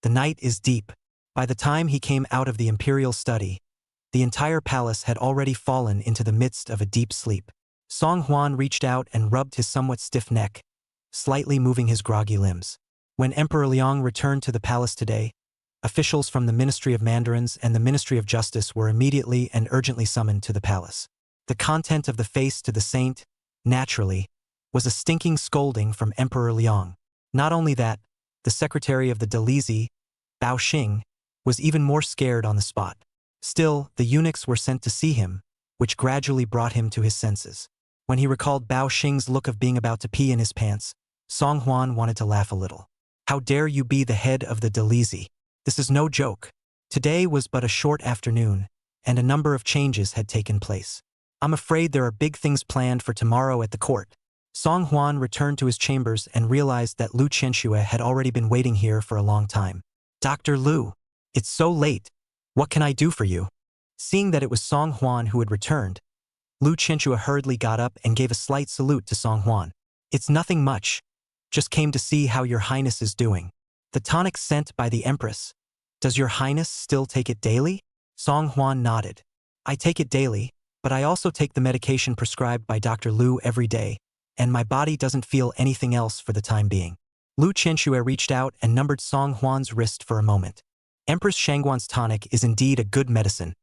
The night is deep. By the time he came out of the imperial study, the entire palace had already fallen into the midst of a deep sleep. Song Huan reached out and rubbed his somewhat stiff neck, slightly moving his groggy limbs. When Emperor Liang returned to the palace today, officials from the Ministry of Mandarins and the Ministry of Justice were immediately and urgently summoned to the palace. The content of the face to the saint, naturally, was a stinking scolding from Emperor Liang. Not only that, the secretary of the Dalizi, Bao Xing, was even more scared on the spot. Still, the eunuchs were sent to see him, which gradually brought him to his senses. When he recalled Bao Xing's look of being about to pee in his pants, Song Huan wanted to laugh a little. How dare you be the head of the Dalizi? This is no joke. Today was but a short afternoon, and a number of changes had taken place. I'm afraid there are big things planned for tomorrow at the court. Song Huan returned to his chambers and realized that Lu Qianxue had already been waiting here for a long time. Dr. Lu, it's so late. What can I do for you? Seeing that it was Song Huan who had returned, Lu Qianxue hurriedly got up and gave a slight salute to Song Huan. It's nothing much. Just came to see how your highness is doing. The tonic sent by the empress. Does your highness still take it daily? Song Huan nodded. I take it daily, but I also take the medication prescribed by Dr. Lu every day, and my body doesn't feel anything else for the time being. Lu Qianxue reached out and numbered Song Huan's wrist for a moment. Empress Shangguan's tonic is indeed a good medicine.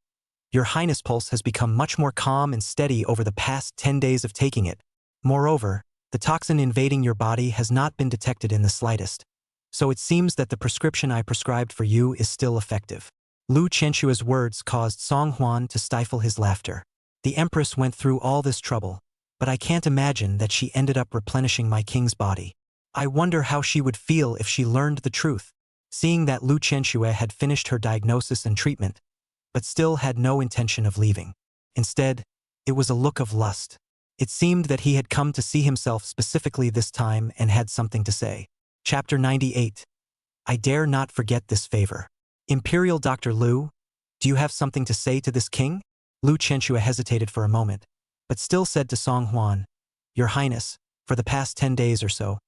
Your highness' pulse has become much more calm and steady over the past 10 days of taking it. Moreover, the toxin invading your body has not been detected in the slightest. So it seems that the prescription I prescribed for you is still effective. Lu Qianxue's words caused Song Huan to stifle his laughter. The empress went through all this trouble, but I can't imagine that she ended up replenishing my king's body. I wonder how she would feel if she learned the truth. Seeing that Lu Qianxue had finished her diagnosis and treatment, but still had no intention of leaving. Instead, it was a look of lust. It seemed that he had come to see himself specifically this time and had something to say. Chapter 98. I dare not forget this favor. Imperial Dr. Lu, do you have something to say to this king? Lu Qianxue hesitated for a moment, but still said to Song Huan, Your Highness, for the past 10 days or so,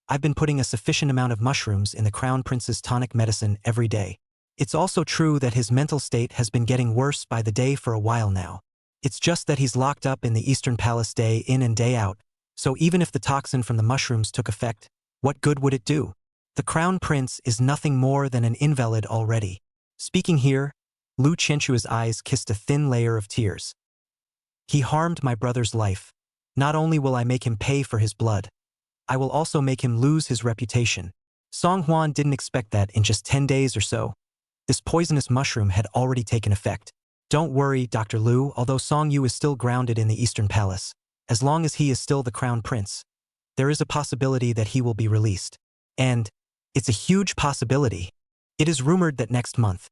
I've been putting a sufficient amount of mushrooms in the Crown Prince's tonic medicine every day. It's also true that his mental state has been getting worse by the day for a while now. It's just that he's locked up in the Eastern Palace day in and day out, so even if the toxin from the mushrooms took effect, what good would it do? The Crown Prince is nothing more than an invalid already. Speaking here, Lu Qianxue's eyes kissed a thin layer of tears. He harmed my brother's life. Not only will I make him pay for his blood, I will also make him lose his reputation. Song Huan didn't expect that in just 10 days or so. This poisonous mushroom had already taken effect. Don't worry, Dr. Liu, although Song Yu is still grounded in the Eastern Palace, as long as he is still the crown prince, there is a possibility that he will be released. And it's a huge possibility. It is rumored that next month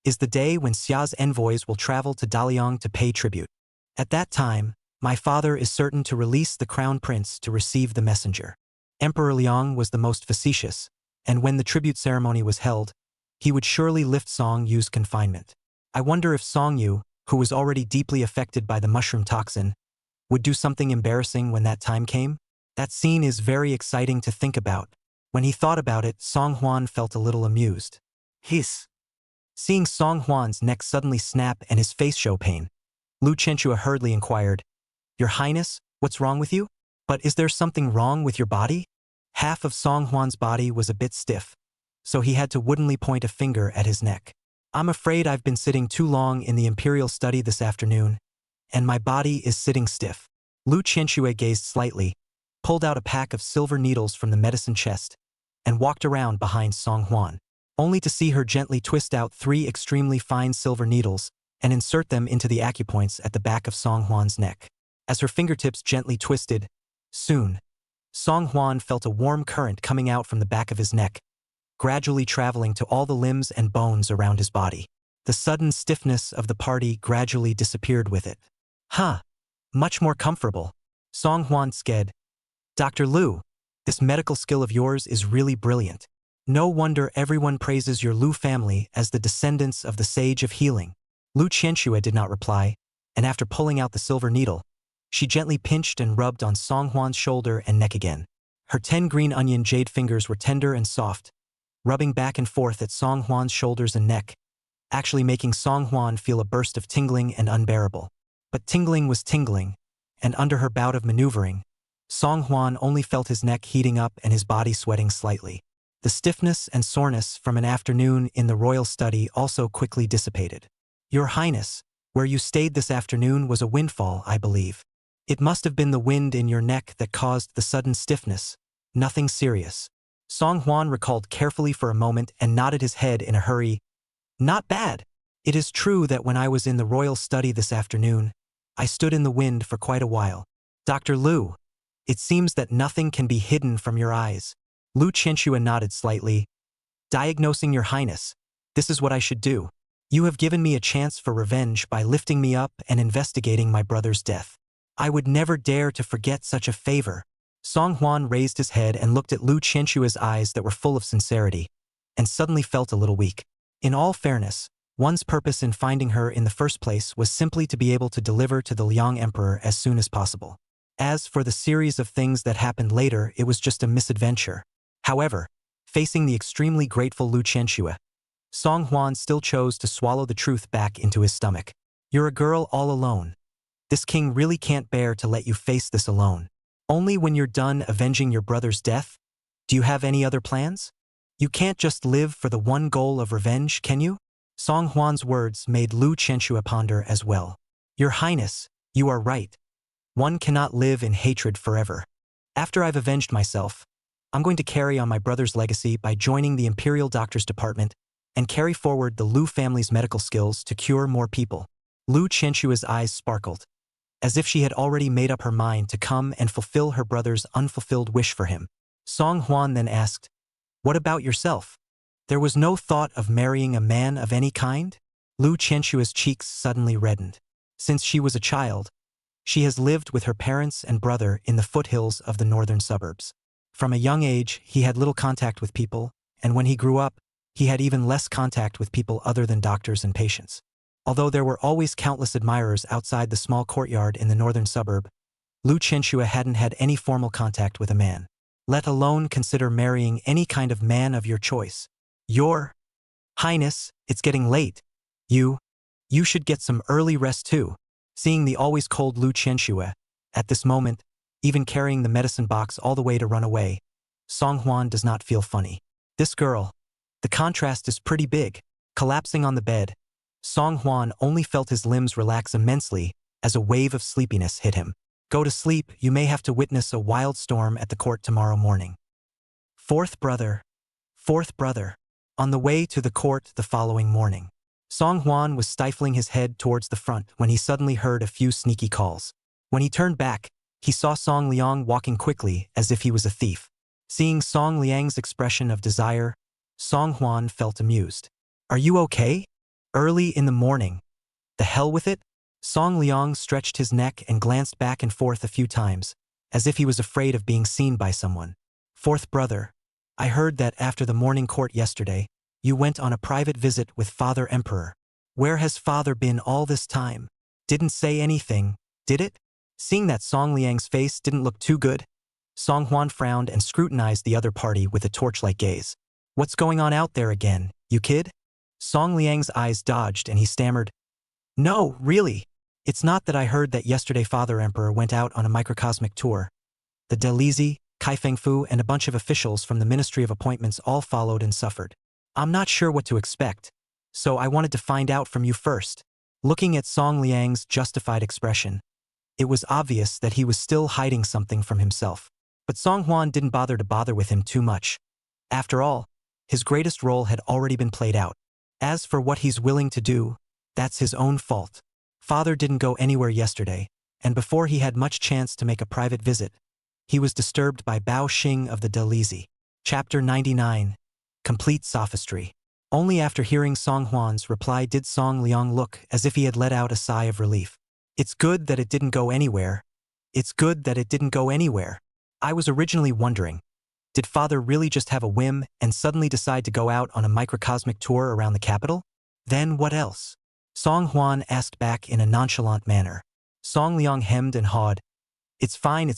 is the day when Xia's envoys will travel to Daliang to pay tribute. At that time, my father is certain to release the crown prince to receive the messenger. Emperor Liang was the most facetious, and when the tribute ceremony was held, he would surely lift Song Yu's confinement. I wonder if Song Yu, who was already deeply affected by the mushroom toxin, would do something embarrassing when that time came? That scene is very exciting to think about. When he thought about it, Song Huan felt a little amused. Hiss. Seeing Song Huan's neck suddenly snap and his face show pain, Lu Chenchua hurriedly inquired, "Your Highness, what's wrong with you? But is there something wrong with your body?" Half of Song Huan's body was a bit stiff, so he had to woodenly point a finger at his neck. "I'm afraid I've been sitting too long in the imperial study this afternoon, and my body is sitting stiff." Lu Chenchua gazed slightly, pulled out a pack of silver needles from the medicine chest, and walked around behind Song Huan, only to see her gently twist out 3 extremely fine silver needles and insert them into the acupoints at the back of Song Huan's neck. As her fingertips gently twisted, soon, Song Huan felt a warm current coming out from the back of his neck, gradually traveling to all the limbs and bones around his body. The sudden stiffness of the party gradually disappeared with it. "Huh. Much more comfortable." Song Huan said. "Dr. Liu, this medical skill of yours is really brilliant. No wonder everyone praises your Liu family as the descendants of the Sage of Healing." Lu Chenchua did not reply, and after pulling out the silver needle, she gently pinched and rubbed on Song Huan's shoulder and neck again. Her 10 green onion jade fingers were tender and soft, rubbing back and forth at Song Huan's shoulders and neck, actually making Song Huan feel a burst of tingling and unbearable. But tingling was tingling, and under her bout of maneuvering, Song Huan only felt his neck heating up and his body sweating slightly. The stiffness and soreness from an afternoon in the royal study also quickly dissipated. "Your Highness, where you stayed this afternoon was a windfall, I believe. It must have been the wind in your neck that caused the sudden stiffness. Nothing serious." Song Huan recalled carefully for a moment and nodded his head in a hurry. "Not bad. It is true that when I was in the royal study this afternoon, I stood in the wind for quite a while. Dr. Liu, it seems that nothing can be hidden from your eyes." Lu Chenchua nodded slightly. "Diagnosing your Highness, this is what I should do. You have given me a chance for revenge by lifting me up and investigating my brother's death. I would never dare to forget such a favor." Song Huan raised his head and looked at Lu Chenchua's eyes that were full of sincerity, and suddenly felt a little weak. In all fairness, one's purpose in finding her in the first place was simply to be able to deliver to the Liang Emperor as soon as possible. As for the series of things that happened later, it was just a misadventure. However, facing the extremely grateful Lu Chenchua, Song Huan still chose to swallow the truth back into his stomach. "You're a girl all alone. This king really can't bear to let you face this alone. Only when you're done avenging your brother's death? Do you have any other plans? You can't just live for the one goal of revenge, can you?" Song Huan's words made Lu Chenchua ponder as well. "Your Highness, you are right. One cannot live in hatred forever. After I've avenged myself, I'm going to carry on my brother's legacy by joining the Imperial Doctor's Department and carry forward the Liu family's medical skills to cure more people." Lu Chenchua's eyes sparkled, as if she had already made up her mind to come and fulfill her brother's unfulfilled wish for him. Song Huan then asked, "What about yourself? There was no thought of marrying a man of any kind?" Lu Chenchua's cheeks suddenly reddened. Since she was a child, she has lived with her parents and brother in the foothills of the northern suburbs. From a young age, he had little contact with people, and when he grew up, he had even less contact with people other than doctors and patients. Although there were always countless admirers outside the small courtyard in the northern suburb, Lu Chenchua hadn't had any formal contact with a man, let alone consider marrying any kind of man of your choice. "Your Highness, it's getting late. You should get some early rest too." Seeing the always cold Lu Chenchua, at this moment, even carrying the medicine box all the way to run away, Song Huan does not feel funny. This girl, the contrast is pretty big. Collapsing on the bed, Song Huan only felt his limbs relax immensely as a wave of sleepiness hit him. "Go to sleep, you may have to witness a wild storm at the court tomorrow morning." Fourth brother. Fourth brother. On the way to the court the following morning, Song Hwan was stifling his head towards the front when he suddenly heard a few sneaky calls. When he turned back, he saw Song Liang walking quickly as if he was a thief. Seeing Song Liang's expression of desire, Song Hwan felt amused. Are you okay? Early in the morning. The hell with it? Song Liang stretched his neck and glanced back and forth a few times, as if he was afraid of being seen by someone. Fourth brother. I heard that after the morning court yesterday, you went on a private visit with Father Emperor. Where has Father been all this time? Didn't say anything, did it? Seeing that Song Liang's face didn't look too good, Song Hwan frowned and scrutinized the other party with a torch-like gaze. What's going on out there again, you kid? Song Liang's eyes dodged and he stammered. No, really. It's not that I heard that yesterday Father Emperor went out on a microcosmic tour. The Delizi, Kai Fengfu and a bunch of officials from the Ministry of Appointments all followed and suffered. I'm not sure what to expect, so I wanted to find out from you first. Looking at Song Liang's justified expression, it was obvious that he was still hiding something from himself. But Song Hwan didn't bother with him too much. After all, his greatest role had already been played out. As for what he's willing to do, that's his own fault. Father didn't go anywhere yesterday, and before he had much chance to make a private visit, he was disturbed by Bao Xing of the Delizi. Chapter 99. Complete Sophistry. Only after hearing Song Hwan's reply did Song Liang look as if he had let out a sigh of relief. It's good that it didn't go anywhere. It's good that it didn't go anywhere. I was originally wondering, did Father really just have a whim and suddenly decide to go out on a microcosmic tour around the capital? Then what else? Song Hwan asked back in a nonchalant manner. Song Liang hemmed and hawed. It's fine.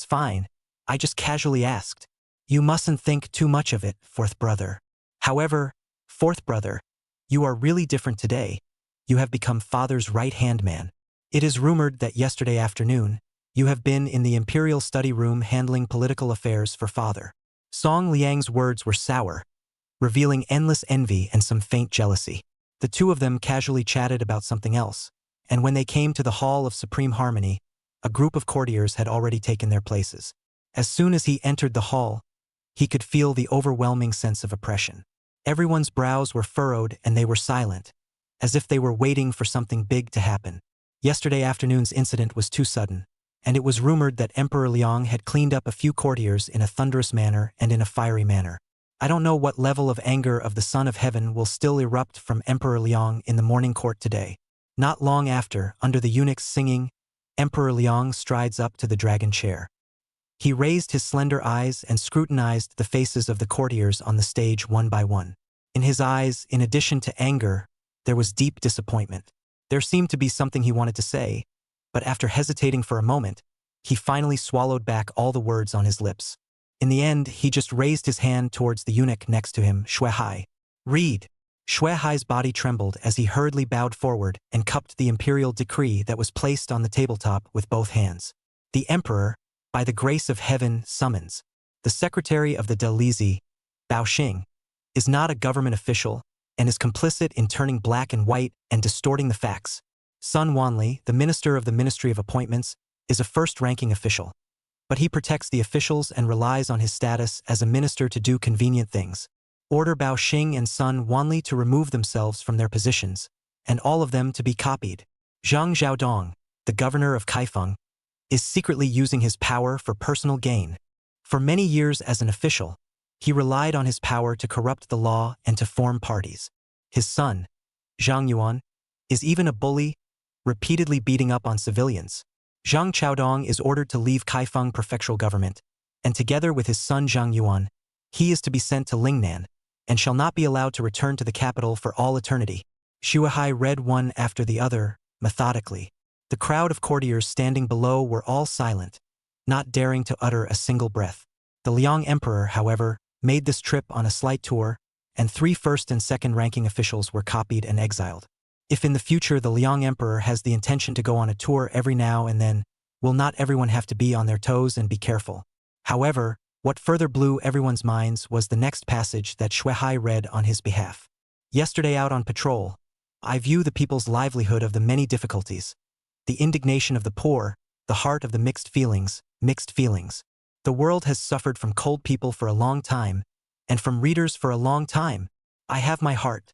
I just casually asked. You mustn't think too much of it, fourth brother. However, fourth brother, you are really different today. You have become Father's right-hand man. It is rumored that yesterday afternoon, you have been in the imperial study room handling political affairs for Father. Song Liang's words were sour, revealing endless envy and some faint jealousy. The two of them casually chatted about something else, and when they came to the Hall of Supreme Harmony, a group of courtiers had already taken their places. As soon as he entered the hall, he could feel the overwhelming sense of oppression. Everyone's brows were furrowed and they were silent, as if they were waiting for something big to happen. Yesterday afternoon's incident was too sudden, and it was rumored that Emperor Liang had cleaned up a few courtiers in a thunderous manner and in a fiery manner. I don't know what level of anger of the Son of Heaven will still erupt from Emperor Liang in the morning court today. Not long after, under the eunuchs singing, Emperor Liang strides up to the dragon chair. He raised his slender eyes and scrutinized the faces of the courtiers on the stage one by one. In his eyes, in addition to anger, there was deep disappointment. There seemed to be something he wanted to say, but after hesitating for a moment, he finally swallowed back all the words on his lips. In the end, he just raised his hand towards the eunuch next to him, Shuehai. Read. Shuehai's body trembled as he hurriedly bowed forward and cupped the imperial decree that was placed on the tabletop with both hands. The emperor, by the grace of heaven, summons. The secretary of the Delizi, Bao Xing, is not a government official and is complicit in turning black and white and distorting the facts. Sun Wanli, the minister of the Ministry of Appointments, is a first-ranking official, but he protects the officials and relies on his status as a minister to do convenient things. Order Bao Xing and Sun Wanli to remove themselves from their positions, and all of them to be copied. Zhang Xiaodong, the governor of Kaifeng, is secretly using his power for personal gain. For many years as an official, he relied on his power to corrupt the law and to form parties. His son, Zhang Yuan, is even a bully, repeatedly beating up on civilians. Zhang Qiaodong is ordered to leave Kaifeng prefectural government, and together with his son Zhang Yuan, he is to be sent to Lingnan, and shall not be allowed to return to the capital for all eternity. Shuehai read one after the other, methodically. The crowd of courtiers standing below were all silent, not daring to utter a single breath. The Liang Emperor, however, made this trip on a slight tour, and 3 first and second-ranking officials were copied and exiled. If in the future the Liang Emperor has the intention to go on a tour every now and then, will not everyone have to be on their toes and be careful? However, what further blew everyone's minds was the next passage that Shuehai read on his behalf. Yesterday out on patrol, I view the people's livelihood of the many difficulties, the indignation of the poor, the heart of the mixed feelings. The world has suffered from cold people for a long time, and from readers for a long time. I have my heart.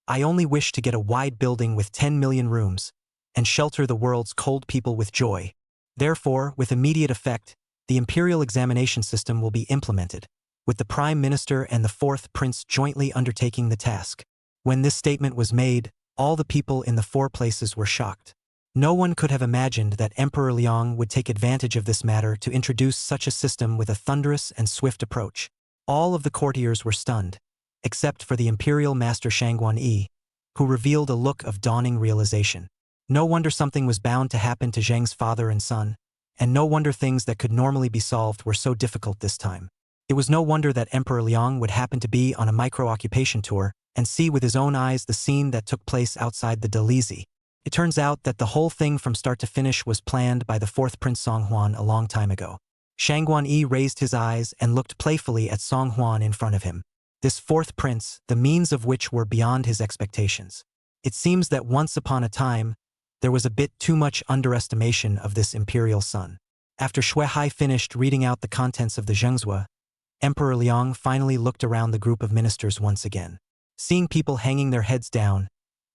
I only wish to get a wide building with 10 million rooms, and shelter the world's cold people with joy. Therefore, with immediate effect, the imperial examination system will be implemented, with the Prime Minister and the Fourth Prince jointly undertaking the task. When this statement was made, all the people in the four places were shocked. No one could have imagined that Emperor Liang would take advantage of this matter to introduce such a system with a thunderous and swift approach. All of the courtiers were stunned, except for the imperial master Shangguan Yi, who revealed a look of dawning realization. No wonder something was bound to happen to Zheng's father and son, and no wonder things that could normally be solved were so difficult this time. It was no wonder that Emperor Liang would happen to be on a micro-occupation tour and see with his own eyes the scene that took place outside the Dalizi. It turns out that the whole thing from start to finish was planned by the fourth Prince Song Huan a long time ago. Shangguan Yi raised his eyes and looked playfully at Song Huan in front of him. This fourth prince, the means of which were beyond his expectations. It seems that once upon a time, there was a bit too much underestimation of this imperial son. After Shui Hai finished reading out the contents of the Zhengzhua, Emperor Liang finally looked around the group of ministers once again. Seeing people hanging their heads down,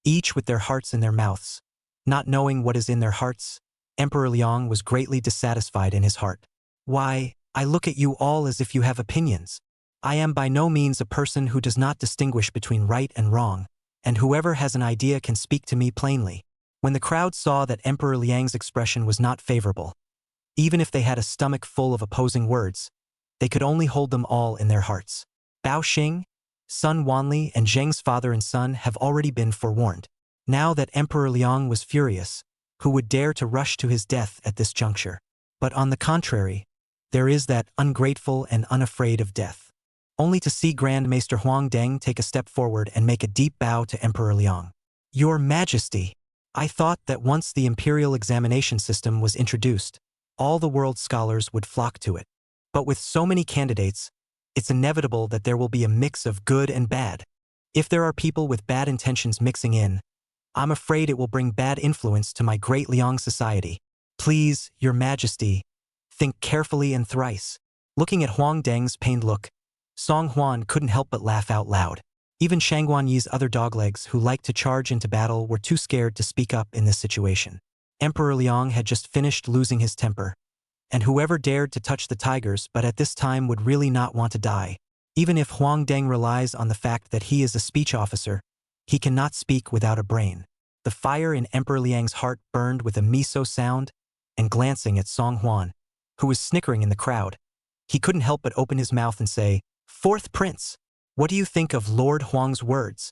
each with their hearts in their mouths, not knowing what is in their hearts, Emperor Liang was greatly dissatisfied in his heart. Why, I look at you all as if you have opinions. I am by no means a person who does not distinguish between right and wrong, and whoever has an idea can speak to me plainly. When the crowd saw that Emperor Liang's expression was not favorable, even if they had a stomach full of opposing words, they could only hold them all in their hearts. Bao Xing, Sun Wanli, and Zheng's father and son have already been forewarned. Now that Emperor Liang was furious, who would dare to rush to his death at this juncture? But on the contrary, there is that ungrateful and unafraid of death. Only to see Grand Maester Huang Deng take a step forward and make a deep bow to Emperor Liang. Your Majesty, I thought that once the imperial examination system was introduced, all the world's scholars would flock to it. But with so many candidates, it's inevitable that there will be a mix of good and bad. If there are people with bad intentions mixing in, I'm afraid it will bring bad influence to my great Liang society. Please, Your Majesty, think carefully and thrice. Looking at Huang Deng's pained look, Song Huan couldn't help but laugh out loud. Even Shangguan Yi's other doglegs who liked to charge into battle were too scared to speak up in this situation. Emperor Liang had just finished losing his temper, and whoever dared to touch the tigers but at this time would really not want to die. Even if Huang Deng relies on the fact that he is a speech officer, he cannot speak without a brain. The fire in Emperor Liang's heart burned with a miso sound, and glancing at Song Huan, who was snickering in the crowd, he couldn't help but open his mouth and say, "Fourth Prince, what do you think of Lord Huang's words?"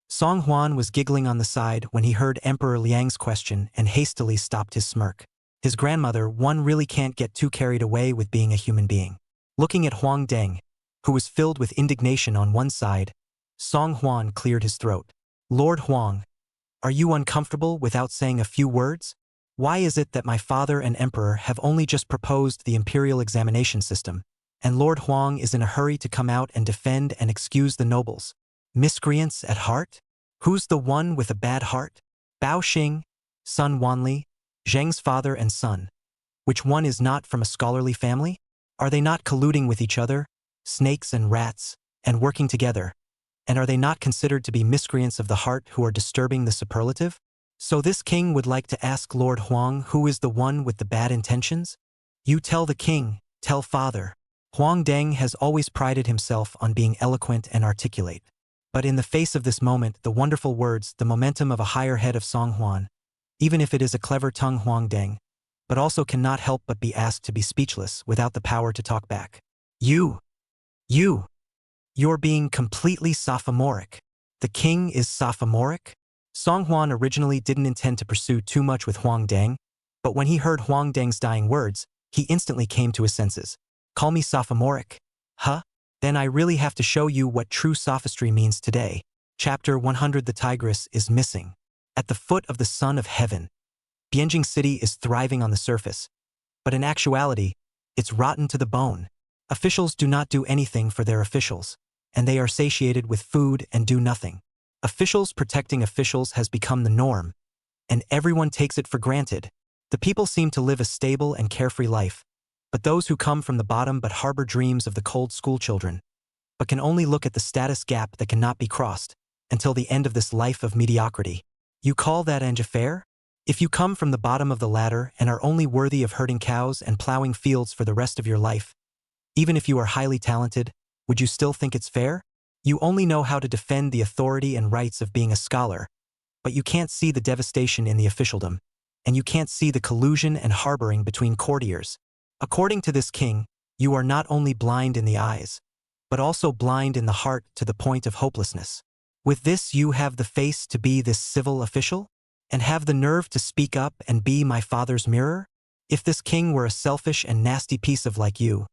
Song Huan was giggling on the side when he heard Emperor Liang's question and hastily stopped his smirk. His grandmother, one really can't get too carried away with being a human being. Looking at Huang Deng, who was filled with indignation on one side, Song Huan cleared his throat. Lord Huang, are you uncomfortable without saying a few words? Why is it that my father and emperor have only just proposed the imperial examination system, and Lord Huang is in a hurry to come out and defend and excuse the nobles? Miscreants at heart? Who's the one with a bad heart? Bao Xing, Sun Wanli, Zheng's father and son. Which one is not from a scholarly family? Are they not colluding with each other, snakes and rats, and working together? And are they not considered to be miscreants of the heart who are disturbing the superlative? So this king would like to ask Lord Huang who is the one with the bad intentions? You tell the king, tell father. Huang Deng has always prided himself on being eloquent and articulate. But in the face of this moment, the wonderful words, the momentum of a higher head of Song Huan, even if it is a clever tongue Huang Deng, but also cannot help but be asked to be speechless without the power to talk back. You're being completely sophomoric. The king is sophomoric? Song Huan originally didn't intend to pursue too much with Huang Deng, but when he heard Huang Deng's dying words, he instantly came to his senses. Call me sophomoric? Huh? Then I really have to show you what true sophistry means today. Chapter 100. The Tigress is missing. At the foot of the Son of Heaven, Bianjing City is thriving on the surface, but in actuality, it's rotten to the bone. Officials do not do anything for their officials, and they are satiated with food and do nothing. Officials protecting officials has become the norm, and everyone takes it for granted. The people seem to live a stable and carefree life, but those who come from the bottom but harbor dreams of the cold schoolchildren, but can only look at the status gap that cannot be crossed until the end of this life of mediocrity. You call that an affair? If you come from the bottom of the ladder and are only worthy of herding cows and plowing fields for the rest of your life, even if you are highly talented, would you still think it's fair? You only know how to defend the authority and rights of being a scholar, but you can't see the devastation in the officialdom, and you can't see the collusion and harboring between courtiers. According to this king, you are not only blind in the eyes, but also blind in the heart to the point of hopelessness. With this you have the face to be this civil official? And have the nerve to speak up and be my father's mirror? If this king were a selfish and nasty piece of like you,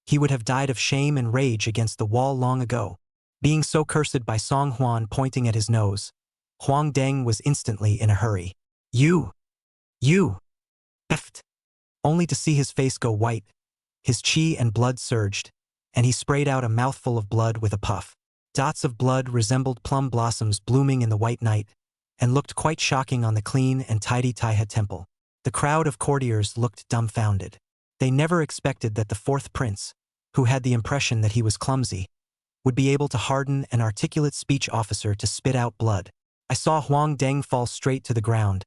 he would have died of shame and rage against the wall long ago. Being so cursed by Song Huan pointing at his nose, Huang Deng was instantly in a hurry. You effed. Only to see his face go white, his chi and blood surged, and he sprayed out a mouthful of blood with a puff. Dots of blood resembled plum blossoms blooming in the white night, and looked quite shocking on the clean and tidy Taihe temple. The crowd of courtiers looked dumbfounded. They never expected that the fourth prince, who had the impression that he was clumsy, would be able to harden an articulate speech officer to spit out blood. I saw Huang Deng fall straight to the ground,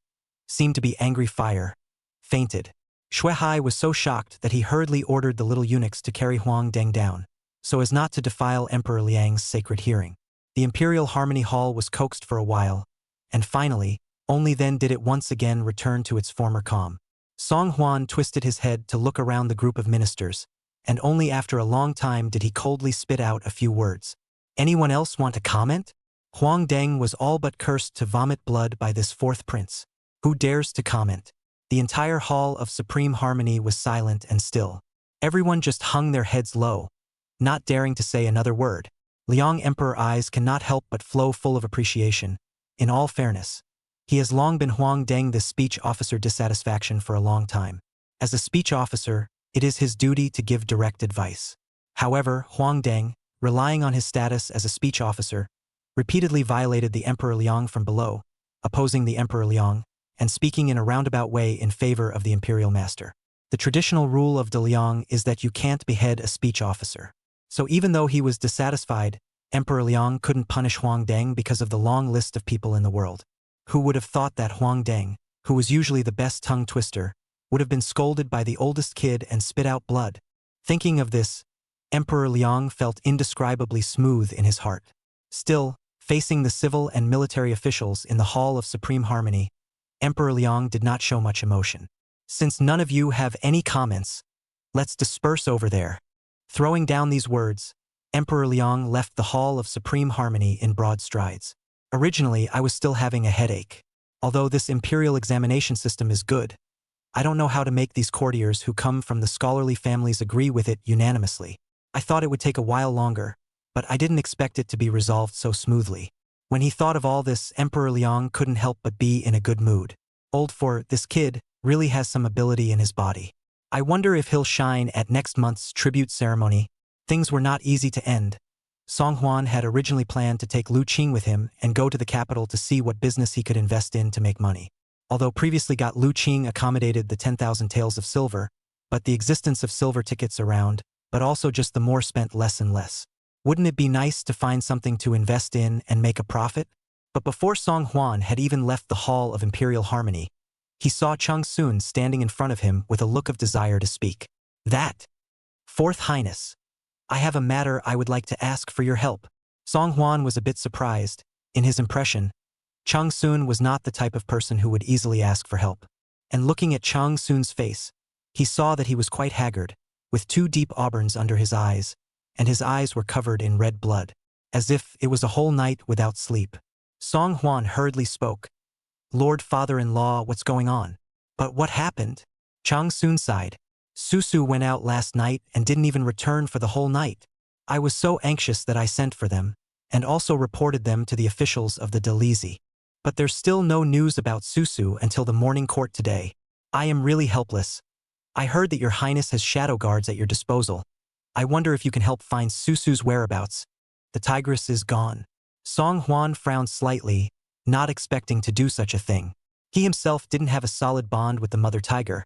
seemed to be angry fire, fainted. Xue Hai was so shocked that he hurriedly ordered the little eunuchs to carry Huang Deng down, so as not to defile Emperor Liang's sacred hearing. The Imperial Harmony Hall was coaxed for a while, and finally, only then did it once again return to its former calm. Song Huan twisted his head to look around the group of ministers, and only after a long time did he coldly spit out a few words. Anyone else want to comment? Huang Deng was all but cursed to vomit blood by this fourth prince. Who dares to comment? The entire hall of supreme harmony was silent and still. Everyone just hung their heads low, not daring to say another word. Liang Emperor eyes cannot help but flow full of appreciation. In all fairness, he has long been Huang Deng this speech officer dissatisfaction for a long time. As a speech officer, it is his duty to give direct advice. However, Huang Deng, relying on his status as a speech officer, repeatedly violated the Emperor Liang from below, opposing the Emperor Liang, and speaking in a roundabout way in favor of the imperial master. The traditional rule of De Liang is that you can't behead a speech officer. So even though he was dissatisfied, Emperor Liang couldn't punish Huang Deng because of the long list of people in the world. Who would have thought that Huang Deng, who was usually the best tongue twister, would have been scolded by the oldest kid and spit out blood? Thinking of this, Emperor Liang felt indescribably smooth in his heart. Still, facing the civil and military officials in the Hall of Supreme Harmony, Emperor Liang did not show much emotion. Since none of you have any comments, let's disperse over there. Throwing down these words, Emperor Liang left the Hall of Supreme Harmony in broad strides. Originally, I was still having a headache. Although this imperial examination system is good, I don't know how to make these courtiers who come from the scholarly families agree with it unanimously. I thought it would take a while longer, but I didn't expect it to be resolved so smoothly. When he thought of all this, Emperor Liang couldn't help but be in a good mood. Old for this kid really has some ability in his body. I wonder if he'll shine at next month's tribute ceremony. Things were not easy to end. Song Huan had originally planned to take Lu Qing with him and go to the capital to see what business he could invest in to make money. Although previously got Lu Qing accommodated the 10,000 taels of silver, but the existence of silver tickets around, but also just the more spent less and less. Wouldn't it be nice to find something to invest in and make a profit? But before Song Huan had even left the Hall of Imperial Harmony, he saw Cheng Susu standing in front of him with a look of desire to speak. That, Fourth Highness, I have a matter I would like to ask for your help. Song Huan was a bit surprised. In his impression, Cheng Susu was not the type of person who would easily ask for help. And looking at Cheng Susu's face, he saw that he was quite haggard, with two deep auburns under his eyes, and his eyes were covered in red blood, as if it was a whole night without sleep. Song Huan hurriedly spoke. Lord Father-in-law, what's going on? But what happened? Cheng Susu sighed. Susu went out last night and didn't even return for the whole night. I was so anxious that I sent for them, and also reported them to the officials of the Delizi. But there's still no news about Susu until the morning court today. I am really helpless. I heard that your highness has shadow guards at your disposal. I wonder if you can help find Susu's whereabouts. The Tigress is gone. Song Huan frowned slightly, not expecting to do such a thing. He himself didn't have a solid bond with the mother tiger,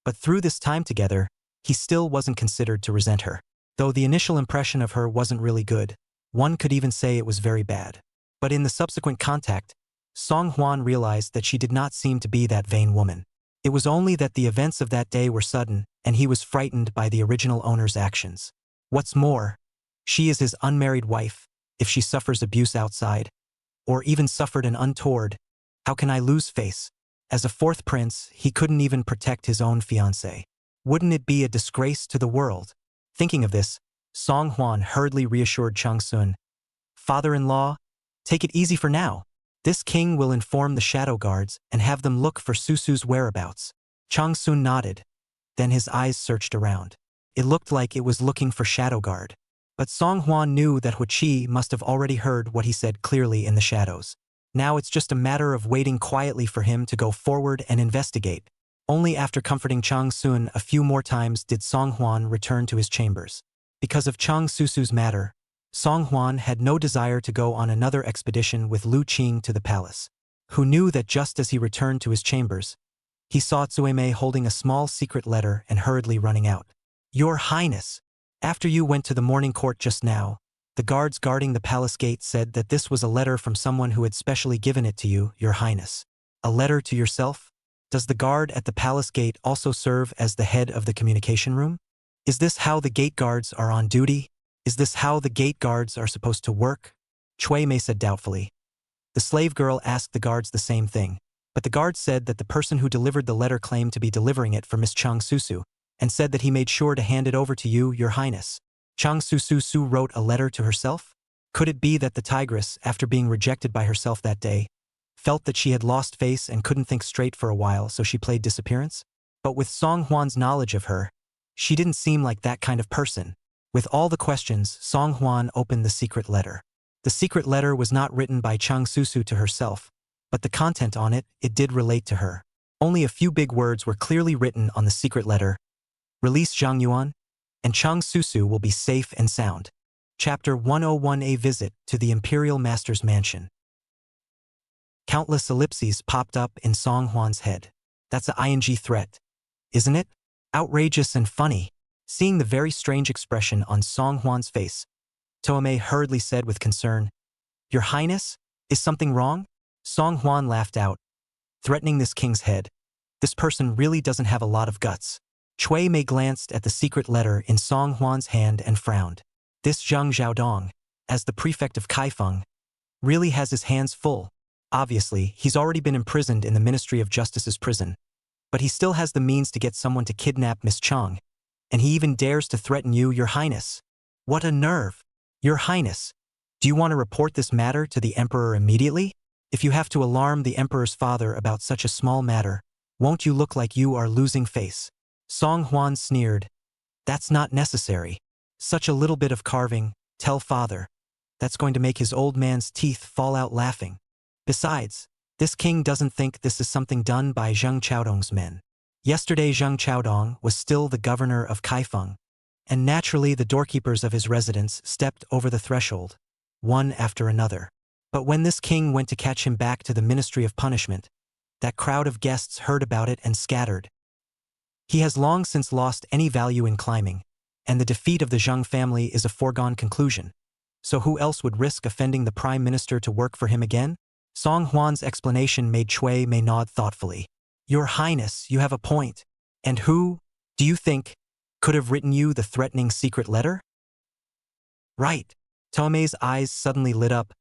but through this time together, he still wasn't considered to resent her. Though the initial impression of her wasn't really good, one could even say it was very bad. But in the subsequent contact, Song Hwan realized that she did not seem to be that vain woman. It was only that the events of that day were sudden, and he was frightened by the original owner's actions. What's more, she is his unmarried wife. If she suffers abuse outside, or even suffered an untoward, how can I lose face? As a fourth prince, he couldn't even protect his own fiancée. Wouldn't it be a disgrace to the world? Thinking of this, Song Hwan hurriedly reassured Cheng Susu, "Father-in-law, take it easy for now. This king will inform the shadow guards and have them look for Susu's whereabouts." Cheng Susu nodded. Then his eyes searched around. It looked like it was looking for shadow guard. But Song Hwan knew that Huichi must have already heard what he said clearly in the shadows. Now it's just a matter of waiting quietly for him to go forward and investigate. Only after comforting Cheng Susu a few more times did Song Hwan return to his chambers. Because of Cheng Susu's matter, Song Hwan had no desire to go on another expedition with Lu Qing to the palace, who knew that just as he returned to his chambers, he saw Tsueme holding a small secret letter and hurriedly running out. "Your Highness, after you went to the morning court just now, the guards guarding the palace gate said that this was a letter from someone who had specially given it to you, Your Highness." "A letter to yourself? Does the guard at the palace gate also serve as the head of the communication room? Is this how the gate guards are on duty? Is this how the gate guards are supposed to work?" Chui Mei said doubtfully. The slave girl asked the guards the same thing, but the guards said that the person who delivered the letter claimed to be delivering it for Miss Cheng Susu, and said that he made sure to hand it over to you, Your Highness. Cheng Susu wrote a letter to herself? Could it be that the Tigress, after being rejected by herself that day, felt that she had lost face and couldn't think straight for a while, so she played disappearance? But with Song Hwan's knowledge of her, she didn't seem like that kind of person. With all the questions, Song Hwan opened the secret letter. The secret letter was not written by Cheng Susu to herself, but the content on it did relate to her. Only a few big words were clearly written on the secret letter. "Release Zhang Yuan, and Cheng Susu will be safe and sound." Chapter 101: A Visit to the Imperial Master's Mansion. Countless ellipses popped up in Song Hwan's head. That's a ing threat, isn't it? Outrageous and funny. Seeing the very strange expression on Song Hwan's face, Toomei hurriedly said with concern, "Your Highness, is something wrong?" Song Hwan laughed out, threatening this king's head. This person really doesn't have a lot of guts. Chui Mei glanced at the secret letter in Song Hwan's hand and frowned. This Zhang Xiaodong, as the prefect of Kaifeng, really has his hands full. Obviously, he's already been imprisoned in the Ministry of Justice's prison. But he still has the means to get someone to kidnap Miss Cheng. And he even dares to threaten you, Your Highness. What a nerve! Your Highness, do you want to report this matter to the Emperor immediately? If you have to alarm the Emperor's father about such a small matter, won't you look like you are losing face? Song Hwan sneered. That's not necessary. Such a little bit of carving, tell father. That's going to make his old man's teeth fall out laughing. Besides, this king doesn't think this is something done by Zhang Qiaodong's men. Yesterday Zhang Qiaodong was still the governor of Kaifeng, and naturally the doorkeepers of his residence stepped over the threshold, one after another. But when this king went to catch him back to the Ministry of Punishment, that crowd of guests heard about it and scattered. He has long since lost any value in climbing, and the defeat of the Zhang family is a foregone conclusion. So who else would risk offending the Prime Minister to work for him again? Song Hwan's explanation made Chui Mei nod thoughtfully. Your Highness, you have a point. And who, do you think, could have written you the threatening secret letter? Right. Toomei's eyes suddenly lit up.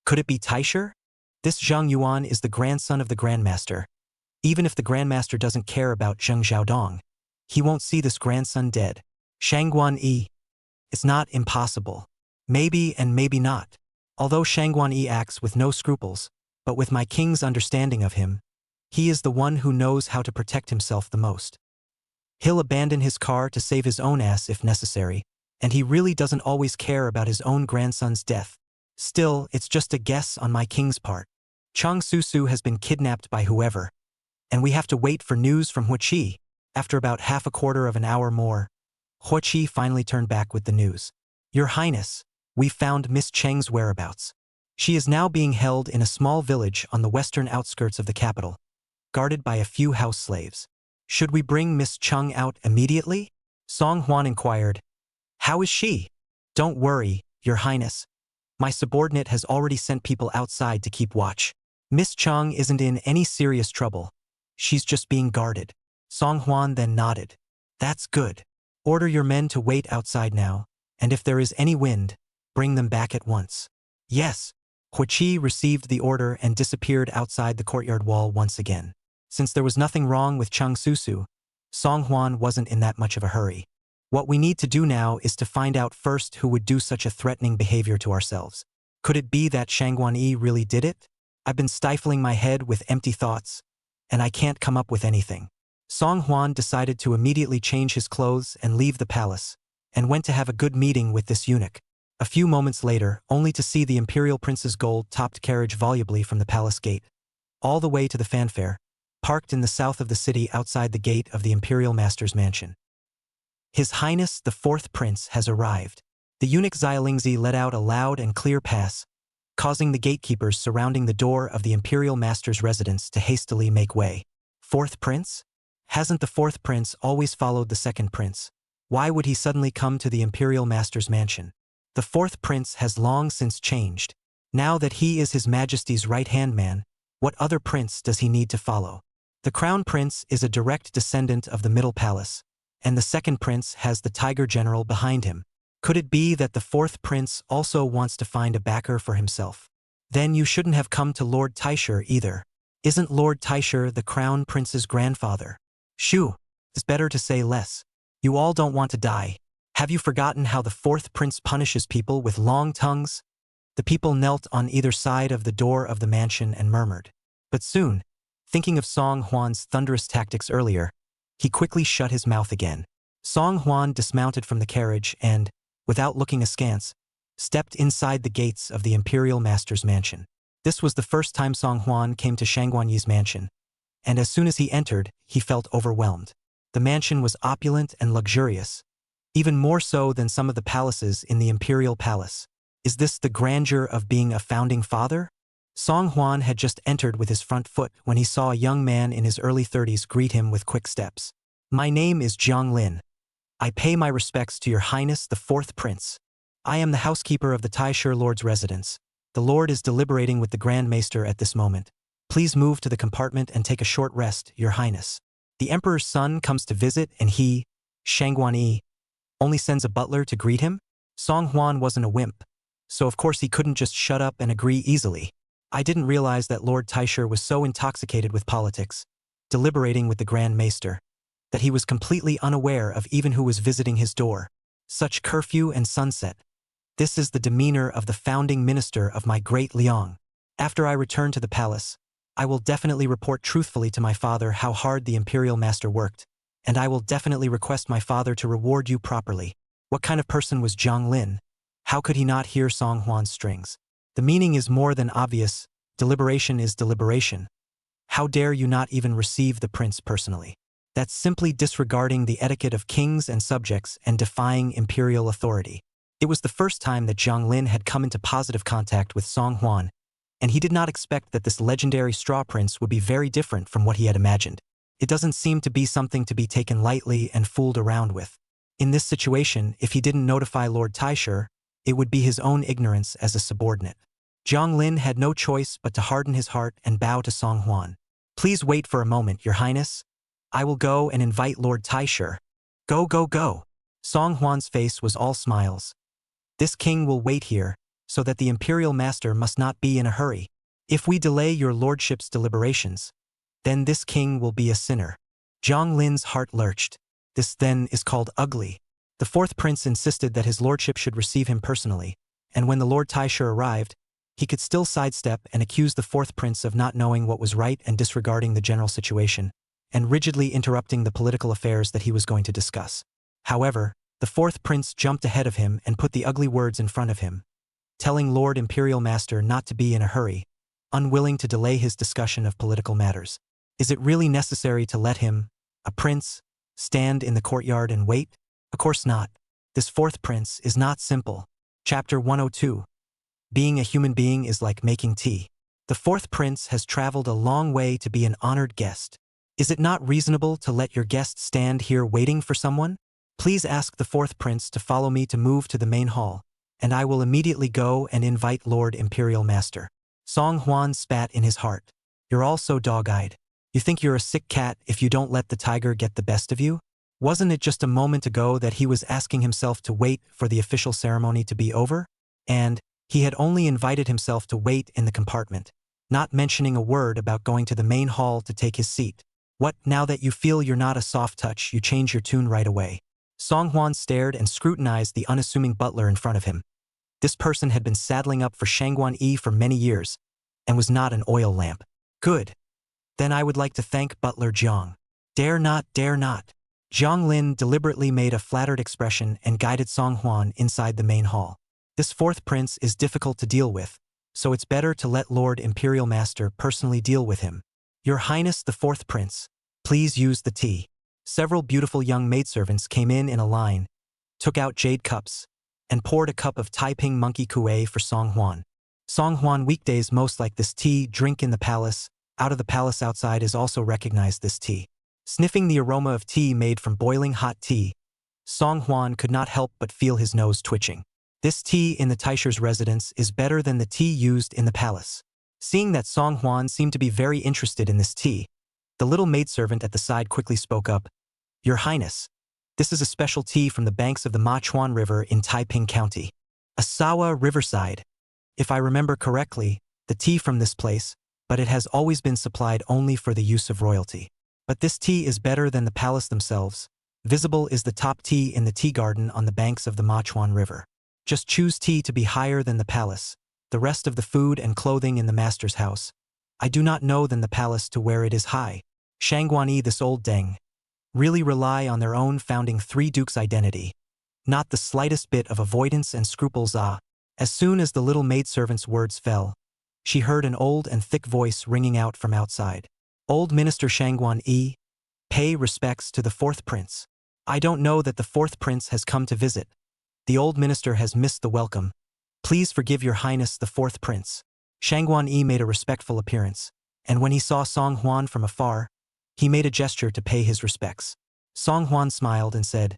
Could it be Taisher? This Zhang Yuan is the grandson of the Grandmaster. Even if the Grandmaster doesn't care about Zheng Xiaodong, he won't see this grandson dead. Shangguan Yi. It's not impossible. Maybe and maybe not. Although Shangguan Yi acts with no scruples, but with my king's understanding of him, he is the one who knows how to protect himself the most. He'll abandon his car to save his own ass if necessary, and he really doesn't always care about his own grandson's death. Still, it's just a guess on my king's part. Cheng Susu has been kidnapped by whoever, and we have to wait for news from Huichi. After about half a quarter of an hour more, Huichi finally turned back with the news. Your Highness, we've found Miss Cheng's whereabouts. She is now being held in a small village on the western outskirts of the capital, guarded by a few house slaves. Should we bring Miss Cheng out immediately? Song Hwan inquired. How is she? Don't worry, Your Highness. My subordinate has already sent people outside to keep watch. Miss Cheng isn't in any serious trouble. She's just being guarded. Song Huan then nodded. That's good. Order your men to wait outside now, and if there is any wind, bring them back at once. Yes. Huiqi received the order and disappeared outside the courtyard wall once again. Since there was nothing wrong with Cheng Susu, Song Huan wasn't in that much of a hurry. What we need to do now is to find out first who would do such a threatening behavior to ourselves. Could it be that Shangguan-yi really did it? I've been stifling my head with empty thoughts, and I can't come up with anything. Song Huan decided to immediately change his clothes and leave the palace, and went to have a good meeting with this eunuch. A few moments later, only to see the imperial prince's gold-topped carriage volubly from the palace gate, all the way to the fanfare, parked in the south of the city outside the gate of the imperial master's mansion. His Highness the Fourth Prince has arrived. The eunuch Xiaolingzi let out a loud and clear pass, causing the gatekeepers surrounding the door of the imperial master's residence to hastily make way. Fourth Prince? Hasn't the Fourth Prince always followed the Second Prince? Why would he suddenly come to the imperial master's mansion? The Fourth Prince has long since changed. Now that he is His Majesty's right-hand man, what other prince does he need to follow? The Crown Prince is a direct descendant of the Middle Palace, and the Second Prince has the Tiger General behind him. Could it be that the Fourth Prince also wants to find a backer for himself? Then you shouldn't have come to Lord Taisher either. Isn't Lord Taisher the Crown Prince's grandfather? Shoo! It's better to say less. You all don't want to die. Have you forgotten how the Fourth Prince punishes people with long tongues? The people knelt on either side of the door of the mansion and murmured. But soon, thinking of Song Huan's thunderous tactics earlier, he quickly shut his mouth again. Song Huan dismounted from the carriage and, without looking askance, stepped inside the gates of the imperial master's mansion. This was the first time Song Huan came to Shangguan-yi's mansion, and as soon as he entered, he felt overwhelmed. The mansion was opulent and luxurious, even more so than some of the palaces in the imperial palace. Is this the grandeur of being a founding father? Song Huan had just entered with his front foot when he saw a young man in his early 30s greet him with quick steps. My name is Jiang Lin. I pay my respects to Your Highness the Fourth Prince. I am the housekeeper of the Taisher Lord's residence. The Lord is deliberating with the Grand Maester at this moment. Please move to the compartment and take a short rest, Your Highness. The Emperor's son comes to visit and he, Shangguan-yi, only sends a butler to greet him? Song Huan wasn't a wimp, so of course he couldn't just shut up and agree easily. I didn't realize that Lord Taisher was so intoxicated with politics, deliberating with the Grand Maester, that he was completely unaware of even who was visiting his door. Such curfew and sunset. This is the demeanor of the founding minister of my great Liang. After I return to the palace, I will definitely report truthfully to my father how hard the imperial master worked, and I will definitely request my father to reward you properly. What kind of person was Jiang Lin? How could he not hear Song Huan's strings? The meaning is more than obvious. Deliberation is deliberation. How dare you not even receive the prince personally? That's simply disregarding the etiquette of kings and subjects and defying imperial authority. It was the first time that Jiang Lin had come into positive contact with Song Huan, and he did not expect that this legendary straw prince would be very different from what he had imagined. It doesn't seem to be something to be taken lightly and fooled around with. In this situation, if he didn't notify Lord Taisher, it would be his own ignorance as a subordinate. Jiang Lin had no choice but to harden his heart and bow to Song Huan. Please wait for a moment, Your Highness. I will go and invite Lord Taisher. Go, go, go. Song Huan's face was all smiles. This king will wait here, so that the imperial master must not be in a hurry. If we delay your lordship's deliberations, then this king will be a sinner. Jiang Lin's heart lurched. This then is called ugly. The Fourth Prince insisted that his lordship should receive him personally, and when the Lord Taisher arrived, he could still sidestep and accuse the Fourth Prince of not knowing what was right and disregarding the general situation, and rigidly interrupting the political affairs that he was going to discuss. However, the Fourth Prince jumped ahead of him and put the ugly words in front of him, telling Lord Imperial Master not to be in a hurry, unwilling to delay his discussion of political matters. Is it really necessary to let him, a prince, stand in the courtyard and wait? Of course not. This Fourth Prince is not simple. Chapter 102. Being a human being is like making tea. The Fourth Prince has traveled a long way to be an honored guest. Is it not reasonable to let your guest stand here waiting for someone? Please ask the fourth prince to follow me to move to the main hall, and I will immediately go and invite Lord Imperial Master. Song Huan spat in his heart. You're all so dog-eyed. You think you're a sick cat if you don't let the tiger get the best of you? Wasn't it just a moment ago that he was asking himself to wait for the official ceremony to be over? And he had only invited himself to wait in the compartment, not mentioning a word about going to the main hall to take his seat. What, now that you feel you're not a soft touch, you change your tune right away? Song Huan stared and scrutinized the unassuming butler in front of him. This person had been saddling up for Shangguan Yi for many years, and was not an oil lamp. Good. Then I would like to thank Butler Jiang. Dare not, dare not. Jiang Lin deliberately made a flattered expression and guided Song Huan inside the main hall. This fourth prince is difficult to deal with, so it's better to let Lord Imperial Master personally deal with him. Your Highness the fourth prince, please use the tea. Several beautiful young maidservants came in a line, took out jade cups, and poured a cup of Taiping monkey kueh for Song Huan. Song Huan weekdays most like this tea, drink in the palace, out of the palace outside is also recognized this tea. Sniffing the aroma of tea made from boiling hot tea, Song Huan could not help but feel his nose twitching. This tea in the Taisher's residence is better than the tea used in the palace. Seeing that Song Huan seemed to be very interested in this tea, the little maidservant at the side quickly spoke up. Your Highness, this is a special tea from the banks of the Machuan River in Taiping County. Asawa Riverside. If I remember correctly, the tea from this place, but it has always been supplied only for the use of royalty. But this tea is better than the palace themselves. Visible is the top tea in the tea garden on the banks of the Machuan River. Just choose tea to be higher than the palace, the rest of the food and clothing in the master's house. I do not know than the palace to where it is high. Shangguan this old deng. Really rely on their own founding three dukes' identity. Not the slightest bit of avoidance and scruples. As soon as the little maidservant's words fell, she heard an old and thick voice ringing out from outside. Old Minister Shangguan Yi, pay respects to the fourth prince. I don't know that the fourth prince has come to visit. The old minister has missed the welcome. Please forgive your highness the fourth prince. Shangguan Yi made a respectful appearance, and when he saw Song Huan from afar, he made a gesture to pay his respects. Song Huan smiled and said,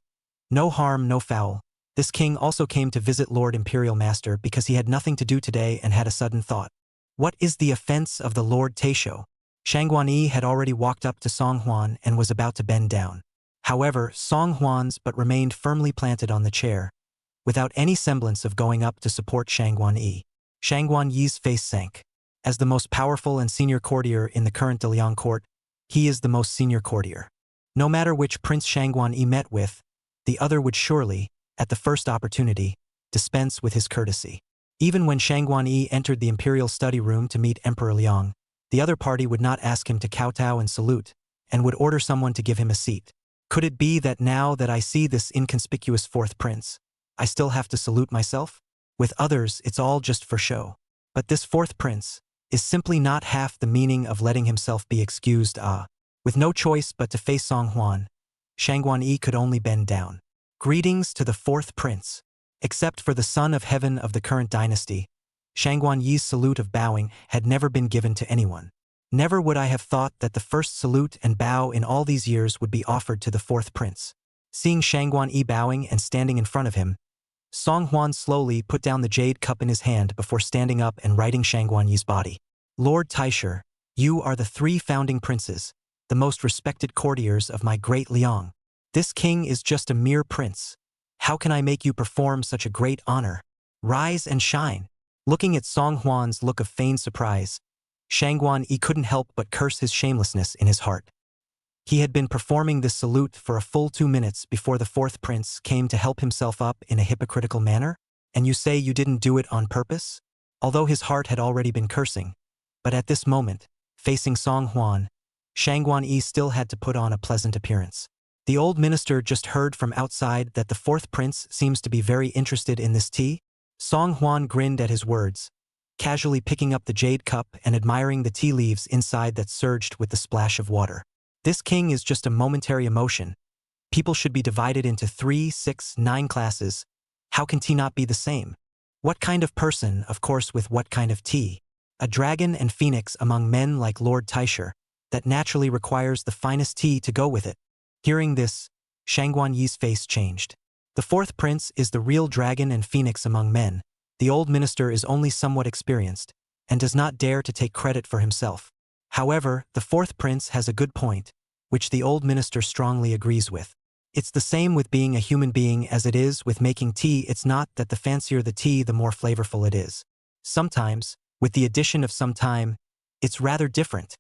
no harm, no foul. This king also came to visit Lord Imperial Master because he had nothing to do today and had a sudden thought. What is the offense of the Lord Taisho? Shangguan Yi had already walked up to Song Huan and was about to bend down. However, Song Huan's but remained firmly planted on the chair, without any semblance of going up to support Shangguan Yi. Shangguan Yi's face sank. As the most powerful and senior courtier in the current Daliang court, he is the most senior courtier. No matter which Prince Shangguan Yi met with, the other would surely, at the first opportunity, dispense with his courtesy. Even when Shangguan Yi entered the imperial study room to meet Emperor Liang, the other party would not ask him to kowtow and salute, and would order someone to give him a seat. Could it be that now that I see this inconspicuous fourth prince, I still have to salute myself? With others, it's all just for show. But this fourth prince is simply not half the meaning of letting himself be excused. With no choice but to face Song Huan, Shangguan Yi could only bend down. Greetings to the fourth prince. Except for the son of heaven of the current dynasty, Shangguan Yi's salute of bowing had never been given to anyone. Never would I have thought that the first salute and bow in all these years would be offered to the fourth prince. Seeing Shangguan Yi bowing and standing in front of him, Song Huan slowly put down the jade cup in his hand before standing up and righting Shangguan Yi's body. Lord Taisher, you are the three founding princes, the most respected courtiers of my great Liang. This king is just a mere prince. How can I make you perform such a great honor? Rise and shine. Looking at Song Huan's look of feigned surprise, Shangguan Yi couldn't help but curse his shamelessness in his heart. He had been performing this salute for a full 2 minutes before the fourth prince came to help himself up in a hypocritical manner, and you say you didn't do it on purpose? Although his heart had already been cursing, but at this moment, facing Song Huan, Shangguan Yi still had to put on a pleasant appearance. The old minister just heard from outside that the fourth prince seems to be very interested in this tea. Song Huan grinned at his words, casually picking up the jade cup and admiring the tea leaves inside that surged with the splash of water. This king is just a momentary emotion. People should be divided into 3, 6, 9 classes. How can tea not be the same? What kind of person, of course, with what kind of tea? A dragon and phoenix among men like Lord Taisher, that naturally requires the finest tea to go with it. Hearing this, Shangguan Yi's face changed. The fourth prince is the real dragon and phoenix among men. The old minister is only somewhat experienced, and does not dare to take credit for himself. However, the fourth prince has a good point, which the old minister strongly agrees with. It's the same with being a human being as it is with making tea. It's not that the fancier the tea the more flavorful it is. Sometimes, with the addition of some time, it's rather different.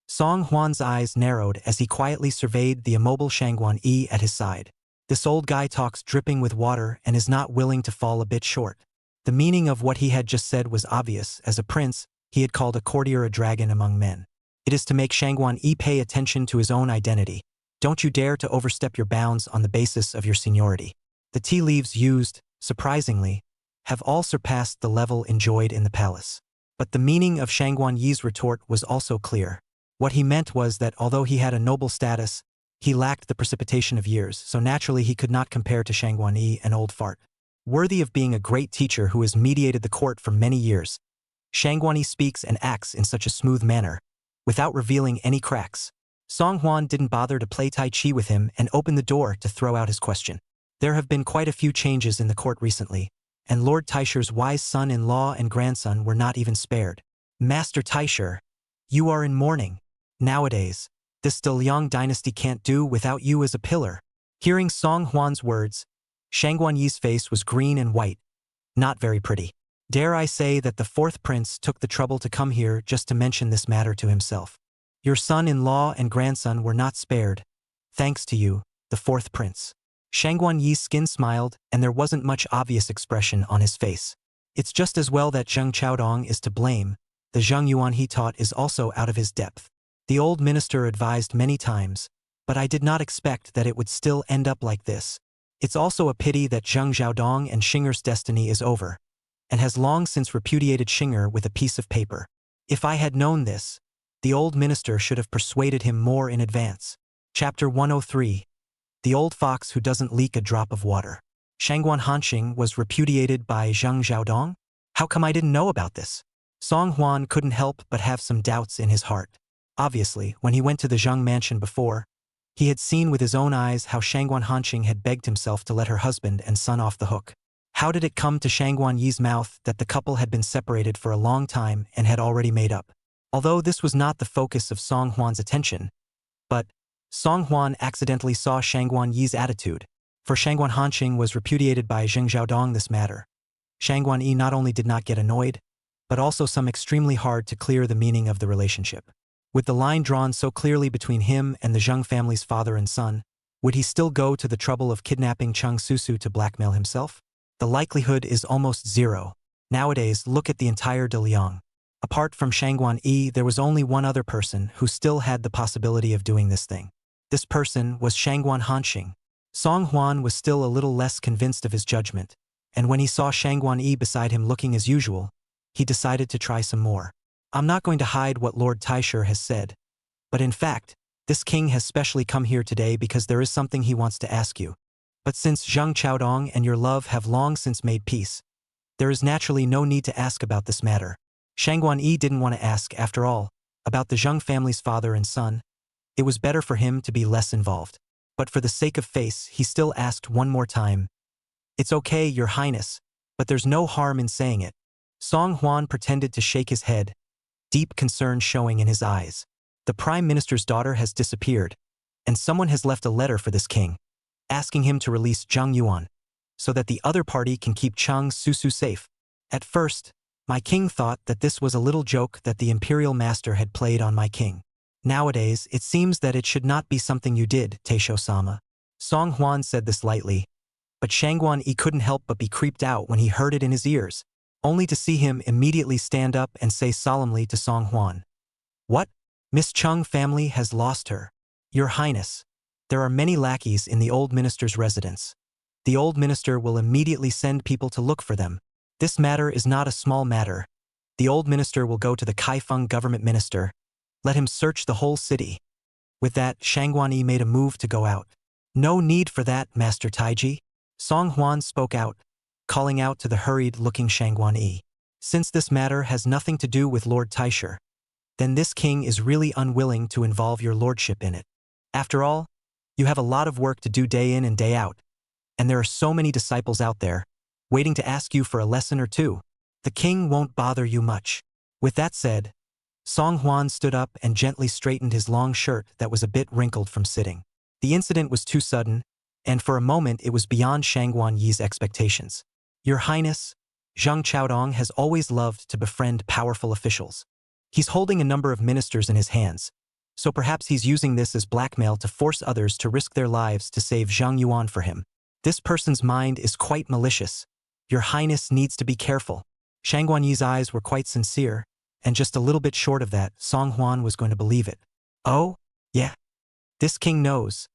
Song Huan's eyes narrowed as he quietly surveyed the immobile Shangguan Yi at his side. This old guy talks dripping with water and is not willing to fall a bit short. The meaning of what he had just said was obvious. As a prince, he had called a courtier a dragon among men. It is to make Shangguan Yi pay attention to his own identity. Don't you dare to overstep your bounds on the basis of your seniority. The tea leaves used, surprisingly, have all surpassed the level enjoyed in the palace. But the meaning of Shangguan Yi's retort was also clear. What he meant was that although he had a noble status, he lacked the precipitation of years, so naturally he could not compare to Shangguan Yi, an old fart. Worthy of being a great teacher who has mediated the court for many years, Shangguan Yi speaks and acts in such a smooth manner, without revealing any cracks. Song Huan didn't bother to play Tai Chi with him and opened the door to throw out his question. There have been quite a few changes in the court recently, and Lord Taisher's wise son-in-law and grandson were not even spared. Master Taisher, you are in mourning. Nowadays, this Deliang dynasty can't do without you as a pillar. Hearing Song Huan's words, Shangguan Yi's face was green and white, not very pretty. Dare I say that the fourth prince took the trouble to come here just to mention this matter to himself. Your son-in-law and grandson were not spared, thanks to you, the fourth prince. Shangguan Yi's skin smiled, and there wasn't much obvious expression on his face. It's just as well that Zheng Chaodong is to blame. The Zheng Yuan he taught is also out of his depth. The old minister advised many times, but I did not expect that it would still end up like this. It's also a pity that Zheng Xiaodong and Xinger's destiny is over, and has long since repudiated Xinger with a piece of paper. If I had known this, the old minister should have persuaded him more in advance. Chapter 103. The old fox who doesn't leak a drop of water. Shangguan Hanxing was repudiated by Zheng Xiaodong? How come I didn't know about this? Song Huan couldn't help but have some doubts in his heart. Obviously, when he went to the Zheng mansion before, he had seen with his own eyes how Shangguan Hanxing had begged himself to let her husband and son off the hook. How did it come to Shangguan Yi's mouth that the couple had been separated for a long time and had already made up? Although this was not the focus of Song Huan's attention, but Song Huan accidentally saw Shangguan Yi's attitude. For Shangguan Hanxing was repudiated by Zheng Xiaodong this matter. Shangguan Yi not only did not get annoyed, but also some extremely hard to clear the meaning of the relationship. With the line drawn so clearly between him and the Zheng family's father and son, would he still go to the trouble of kidnapping Cheng Susu to blackmail himself? The likelihood is almost zero. Nowadays, look at the entire Deliang. Apart from Shangguan Yi, there was only one other person who still had the possibility of doing this thing. This person was Shangguan Hanxing. Song Huan was still a little less convinced of his judgment, and when he saw Shangguan Yi beside him looking as usual, he decided to try some more. I'm not going to hide what Lord Taisher has said, but in fact, this king has specially come here today because there is something he wants to ask you. But since Zheng Chaodong and your love have long since made peace, there is naturally no need to ask about this matter. Shangguan Yi didn't want to ask, after all, about the Zheng family's father and son. It was better for him to be less involved. But for the sake of face, he still asked one more time. It's okay, Your Highness, but there's no harm in saying it. Song Huan pretended to shake his head, deep concern showing in his eyes. The Prime Minister's daughter has disappeared, and someone has left a letter for this king, asking him to release Zheng Yuan, so that the other party can keep Cheng Susu safe. At first, my king thought that this was a little joke that the imperial master had played on my king. Nowadays, it seems that it should not be something you did, Teisho-sama. Song Huan said this lightly, but Shangguan Yi couldn't help but be creeped out when he heard it in his ears, only to see him immediately stand up and say solemnly to Song Huan, "What? Miss Cheng family has lost her. Your Highness, there are many lackeys in the old minister's residence. The old minister will immediately send people to look for them. This matter is not a small matter. The old minister will go to the Kaifeng government minister. Let him search the whole city." With that, Shangguan Yi made a move to go out. "No need for that, Master Taiji." Song Huan spoke out, calling out to the hurried-looking Shangguan Yi. "Since this matter has nothing to do with Lord Taisher, then this king is really unwilling to involve your lordship in it. After all, You have a lot of work to do day in and day out, and there are so many disciples out there, waiting to ask you for a lesson or two. The king won't bother you much. With that said, Song Huan stood up and gently straightened his long shirt that was a bit wrinkled from sitting. The incident was too sudden, and for a moment it was beyond Shangguan Yi's expectations. Your Highness, Zhang Chaodong has always loved to befriend powerful officials. He's holding a number of ministers in his hands, so perhaps he's using this as blackmail to force others to risk their lives to save Zhang Yuan for him. This person's mind is quite malicious. Your Highness needs to be careful. Shangguan Yi's eyes were quite sincere, and just a little bit short of that, Song Huan was going to believe it. Oh, yeah. This king knows.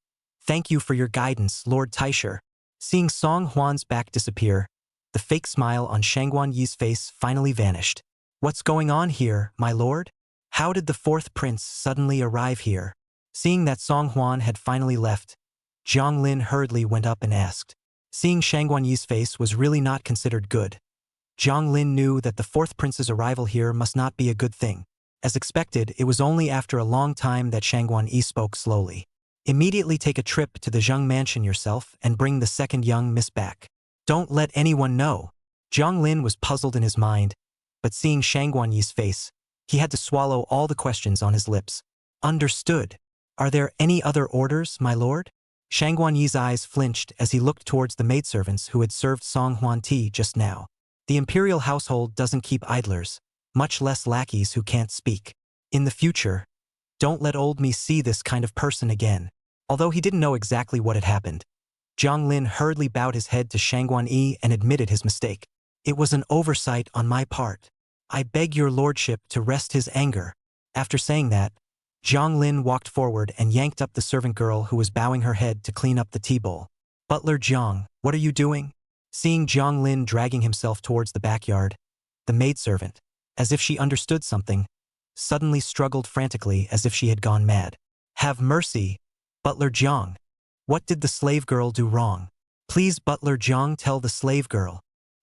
Thank you for your guidance, Lord Taisher. Seeing Song Huan's back disappear, the fake smile on Shangguan Yi's face finally vanished. What's going on here, my lord? How did the fourth prince suddenly arrive here? Seeing that Song Huan had finally left, Jiang Lin hurriedly went up and asked. Seeing Shangguan Yi's face was really not considered good. Jiang Lin knew that the fourth prince's arrival here must not be a good thing. As expected, it was only after a long time that Shangguan Yi spoke slowly. Immediately take a trip to the Zheng mansion yourself and bring the second young miss back. Don't let anyone know. Jiang Lin was puzzled in his mind, but seeing Shangguan Yi's face, he had to swallow all the questions on his lips. Understood. Are there any other orders, my lord? Shangguan Yi's eyes flinched as he looked towards the maidservants who had served Song Huan tea just now. The imperial household doesn't keep idlers, much less lackeys who can't speak. In the future, don't let old me see this kind of person again. Although he didn't know exactly what had happened, Jiang Lin hurriedly bowed his head to Shangguan Yi and admitted his mistake. It was an oversight on my part. I beg your lordship to rest his anger. After saying that, Jiang Lin walked forward and yanked up the servant girl who was bowing her head to clean up the tea bowl. Butler Jiang, what are you doing? Seeing Jiang Lin dragging himself towards the backyard, the maidservant, as if she understood something, suddenly struggled frantically as if she had gone mad. Have mercy, Butler Jiang. What did the slave girl do wrong? Please, Butler Jiang, tell the slave girl.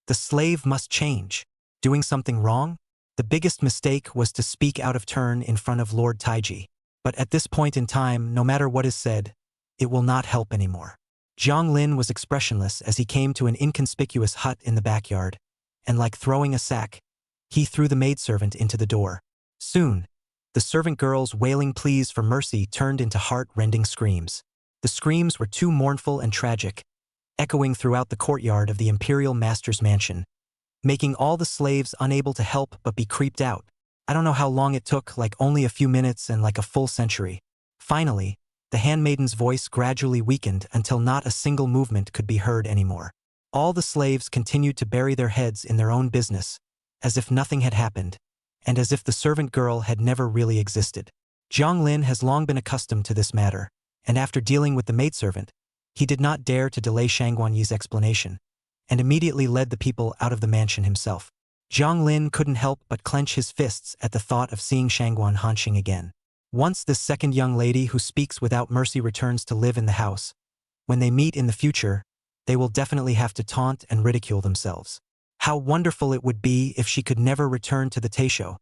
The slave must change. Doing something wrong? The biggest mistake was to speak out of turn in front of Lord Taiji. But at this point in time, no matter what is said, it will not help anymore. Jiang Lin was expressionless as he came to an inconspicuous hut in the backyard, and like throwing a sack, he threw the maidservant into the door. Soon, the servant girl's wailing pleas for mercy turned into heart-rending screams. The screams were too mournful and tragic, echoing throughout the courtyard of the imperial master's mansion, making all the slaves unable to help but be creeped out. I don't know how long it took, like only a few minutes and like a full century. Finally, the handmaiden's voice gradually weakened until not a single movement could be heard anymore. All the slaves continued to bury their heads in their own business, as if nothing had happened, and as if the servant girl had never really existed. Jiang Lin has long been accustomed to this matter, and after dealing with the maidservant, he did not dare to delay Shangguan Yi's explanation, and immediately led the people out of the mansion himself. Jiang Lin couldn't help but clench his fists at the thought of seeing Shangguan Hanxing again. Once this second young lady who speaks without mercy returns to live in the house, when they meet in the future, they will definitely have to taunt and ridicule themselves. How wonderful it would be if she could never return to the Taisho.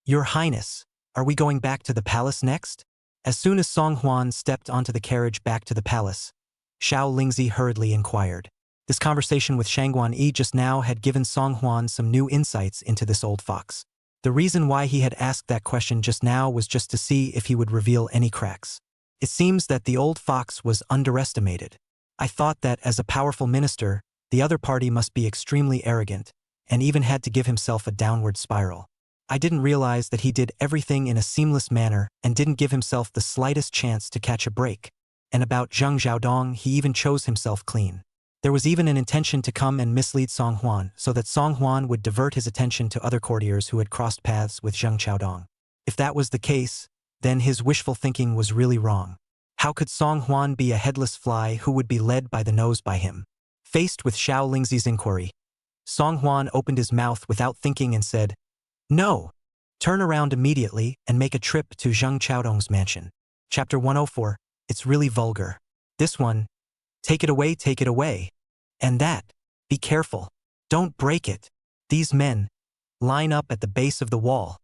Your Highness, are we going back to the palace next? As soon as Song Huan stepped onto the carriage back to the palace, Xiao Lingzi hurriedly inquired. This conversation with Shangguan Yi just now had given Song Huan some new insights into this old fox. The reason why he had asked that question just now was just to see if he would reveal any cracks. It seems that the old fox was underestimated. I thought that as a powerful minister, the other party must be extremely arrogant, and even had to give himself a downward spiral. I didn't realize that he did everything in a seamless manner and didn't give himself the slightest chance to catch a break. And about Zheng Xiaodong, he even chose himself clean. There was even an intention to come and mislead Song Huan so that Song Huan would divert his attention to other courtiers who had crossed paths with Zheng Xiaodong. If that was the case, then his wishful thinking was really wrong. How could Song Huan be a headless fly who would be led by the nose by him? Faced with Xiao Lingzi's inquiry, Song Huan opened his mouth without thinking and said, "No! Turn around immediately and make a trip to Zheng Xiaodong's mansion." Chapter 104, It's really vulgar. This one, take it away, take it away. And that, be careful. Don't break it. These men, line up at the base of the wall.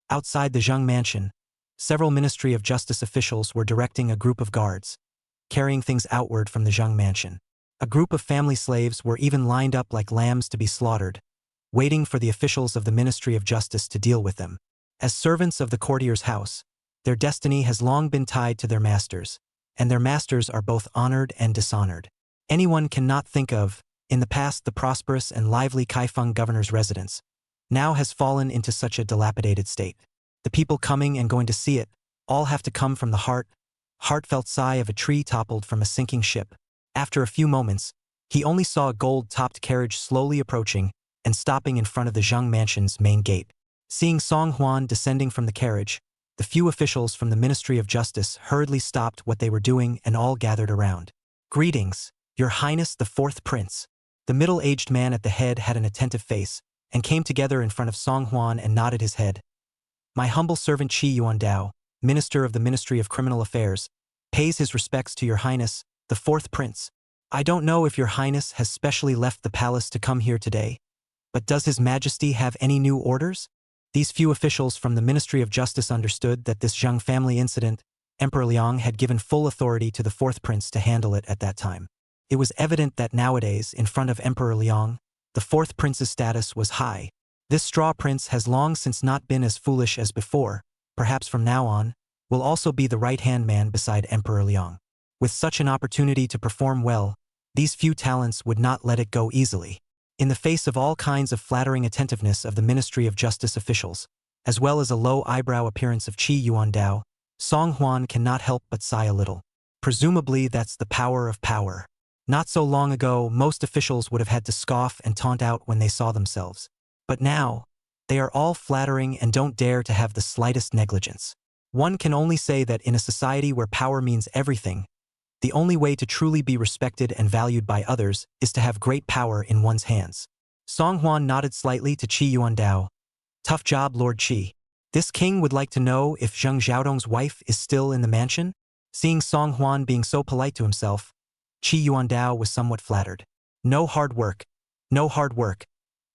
Outside the Zheng mansion, Several Ministry of Justice officials were directing a group of guards, carrying things outward from the Zheng mansion. A group of family slaves were even lined up like lambs to be slaughtered, waiting for the officials of the Ministry of Justice to deal with them. As servants of the courtier's house, their destiny has long been tied to their masters, and their masters are both honored and dishonored. Anyone cannot think of, in the past, the prosperous and lively Kaifeng governor's residence now has fallen into such a dilapidated state. The people coming and going to see it all have to come from the heartfelt sigh of a tree toppled from a sinking ship. After a few moments, he only saw a gold-topped carriage slowly approaching and stopping in front of the Zheng mansion's main gate. Seeing Song Huan descending from the carriage, the few officials from the Ministry of Justice hurriedly stopped what they were doing and all gathered around. "Greetings, Your Highness the Fourth Prince." The middle-aged man at the head had an attentive face and came together in front of Song Huan and nodded his head. "My humble servant Qi Yuandao, Minister of the Ministry of Criminal Affairs, pays his respects to Your Highness, the Fourth Prince. I don't know if Your Highness has specially left the palace to come here today, but does His Majesty have any new orders?" These few officials from the Ministry of Justice understood that this Zheng family incident, Emperor Liang had given full authority to the Fourth Prince to handle it at that time. It was evident that nowadays, in front of Emperor Liang, the Fourth Prince's status was high. This straw prince has long since not been as foolish as before, perhaps from now on, will also be the right-hand man beside Emperor Liang. With such an opportunity to perform well, these few talents would not let it go easily. In the face of all kinds of flattering attentiveness of the Ministry of Justice officials, as well as a low eyebrow appearance of Qi Yuandao, Song Huan cannot help but sigh a little. Presumably that's the power of power. Not so long ago, most officials would have had to scoff and taunt out when they saw themselves. But now, they are all flattering and don't dare to have the slightest negligence. One can only say that in a society where power means everything, the only way to truly be respected and valued by others is to have great power in one's hands. Song Huan nodded slightly to Qi Yuandao. "Tough job, Lord Qi. This king would like to know if Zheng Xiaodong's wife is still in the mansion?" Seeing Song Huan being so polite to himself, Qi Yuandao was somewhat flattered. No hard work.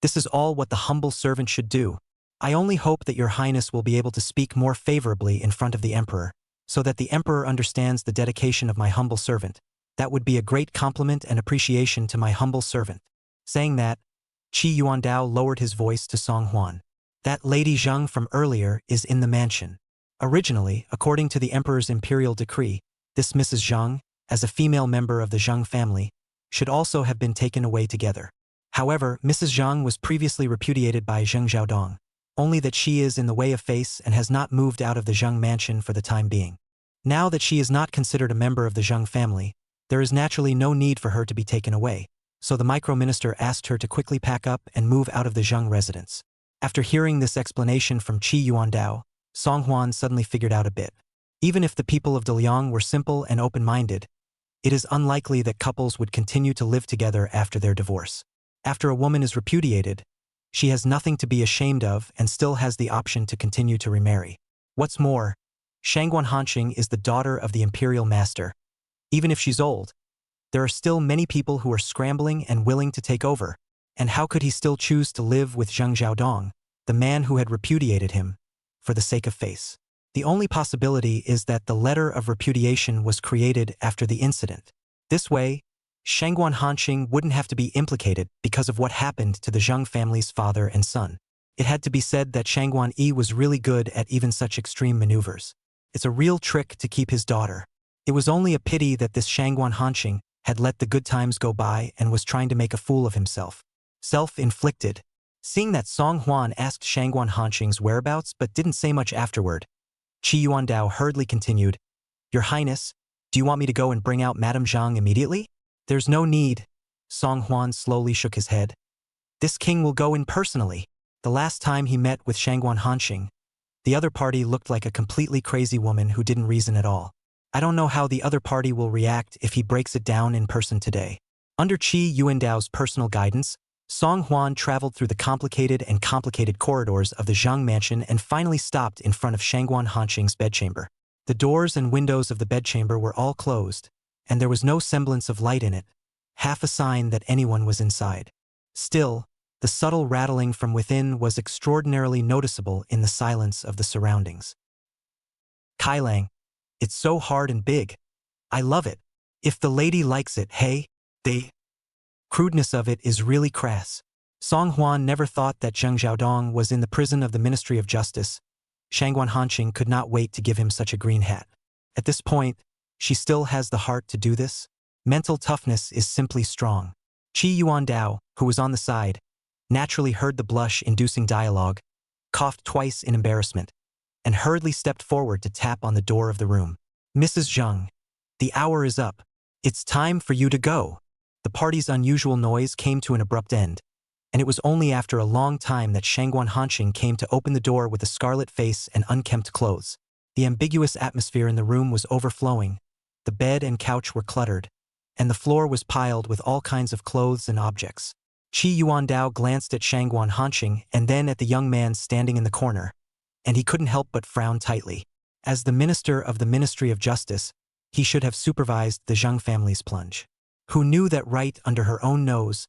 This is all what the humble servant should do. I only hope that Your Highness will be able to speak more favorably in front of the Emperor, so that the Emperor understands the dedication of my humble servant. That would be a great compliment and appreciation to my humble servant. Saying that, Qi Yuandao lowered his voice to Song Huan. "That Lady Zheng from earlier is in the mansion. Originally, according to the Emperor's imperial decree, this Mrs. Zheng, as a female member of the Zheng family, should also have been taken away together. However, Mrs. Zheng was previously repudiated by Zheng Xiaodong, only that she is in the way of face and has not moved out of the Zheng mansion for the time being. Now that she is not considered a member of the Zheng family, there is naturally no need for her to be taken away, so the micro-minister asked her to quickly pack up and move out of the Zheng residence. After hearing this explanation from Qi Yuandao, Song Huan suddenly figured out a bit. Even if the people of Daliang were simple and open-minded, it is unlikely that couples would continue to live together after their divorce. After a woman is repudiated, she has nothing to be ashamed of and still has the option to continue to remarry. What's more, Shangguan Hanqing is the daughter of the imperial master. Even if she's old, there are still many people who are scrambling and willing to take over. And how could he still choose to live with Zheng Xiaodong, the man who had repudiated him, for the sake of face? The only possibility is that the letter of repudiation was created after the incident. This way, Shangguan Hanqing wouldn't have to be implicated because of what happened to the Zheng family's father and son. It had to be said that Shangguan Yi was really good at even such extreme maneuvers. It's a real trick to keep his daughter. It was only a pity that this Shangguan Hanqing had let the good times go by and was trying to make a fool of himself. Self-inflicted. Seeing that Song Huan asked Shangguan Hanqing's whereabouts but didn't say much afterward, Qi Yuandao hurriedly continued, "Your Highness, do you want me to go and bring out Madame Zhang immediately?" "There's no need." Song Huan slowly shook his head. "This king will go in personally." The last time he met with Shangguan Hanqing, the other party looked like a completely crazy woman who didn't reason at all. I don't know how the other party will react if he breaks it down in person today. Under Qi Yuandao's personal guidance, Song Huan traveled through the complicated corridors of the Zheng mansion and finally stopped in front of Shangguan Hanqing's bedchamber. The doors and windows of the bedchamber were all closed, and there was no semblance of light in it, half a sign that anyone was inside. Still, the subtle rattling from within was extraordinarily noticeable in the silence of the surroundings. Kailang. It's so hard and big. I love it. If the lady likes it, hey, the crudeness of it is really crass. Song Huan never thought that Zheng Xiaodong was in the prison of the Ministry of Justice. Shangguan Hanqing could not wait to give him such a green hat. At this point, she still has the heart to do this? Mental toughness is simply strong. Qi Yuandao, who was on the side, naturally heard the blush-inducing dialogue, coughed twice in embarrassment, and hurriedly stepped forward to tap on the door of the room. Mrs. Zheng, the hour is up. It's time for you to go. The party's unusual noise came to an abrupt end, and it was only after a long time that Shangguan Hanqing came to open the door with a scarlet face and unkempt clothes. The ambiguous atmosphere in the room was overflowing. The bed and couch were cluttered, and the floor was piled with all kinds of clothes and objects. Qi Yuandao glanced at Shangguan Hanqing and then at the young man standing in the corner, and he couldn't help but frown tightly. As the minister of the Ministry of Justice, he should have supervised the Zheng family's plunge. Who knew that right under her own nose,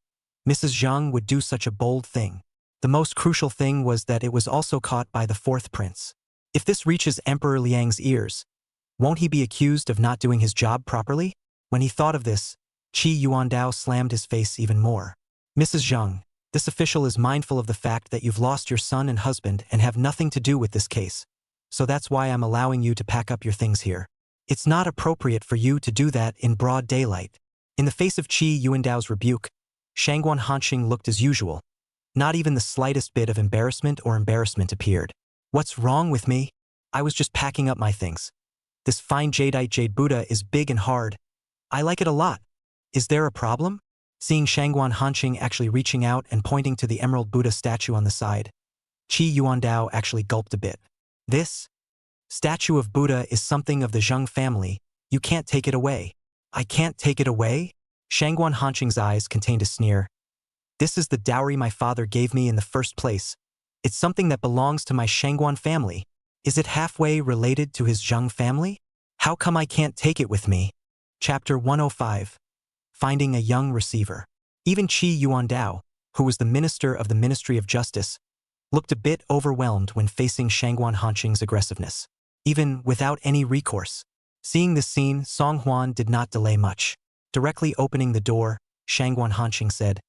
Mrs. Zheng would do such a bold thing? The most crucial thing was that it was also caught by the fourth prince. If this reaches Emperor Liang's ears, won't he be accused of not doing his job properly? When he thought of this, Qi Yuandao slammed his face even more. Mrs. Zheng, this official is mindful of the fact that you've lost your son and husband and have nothing to do with this case. So that's why I'm allowing you to pack up your things here. It's not appropriate for you to do that in broad daylight. In the face of Qi Yuandao's rebuke, Shangguan Hanqing looked as usual. Not even the slightest bit of embarrassment appeared. What's wrong with me? I was just packing up my things. This fine jadeite jade Buddha is big and hard. I like it a lot. Is there a problem? Seeing Shangguan Hanqing actually reaching out and pointing to the emerald Buddha statue on the side, Qi Yuandao actually gulped a bit. This statue of Buddha is something of the Zheng family. You can't take it away. I can't take it away? Shangguan Hanqing's eyes contained a sneer. This is the dowry my father gave me in the first place. It's something that belongs to my Shangguan family. Is it halfway related to his Zheng family? How come I can't take it with me? Chapter 105. Finding a young receiver. Even Qi Yuandao, who was the minister of the Ministry of Justice, looked a bit overwhelmed when facing Shangguan Hanqing's aggressiveness. Even without any recourse. Seeing this scene, Song Huan did not delay much. Directly opening the door, Shangguan Hanqing said,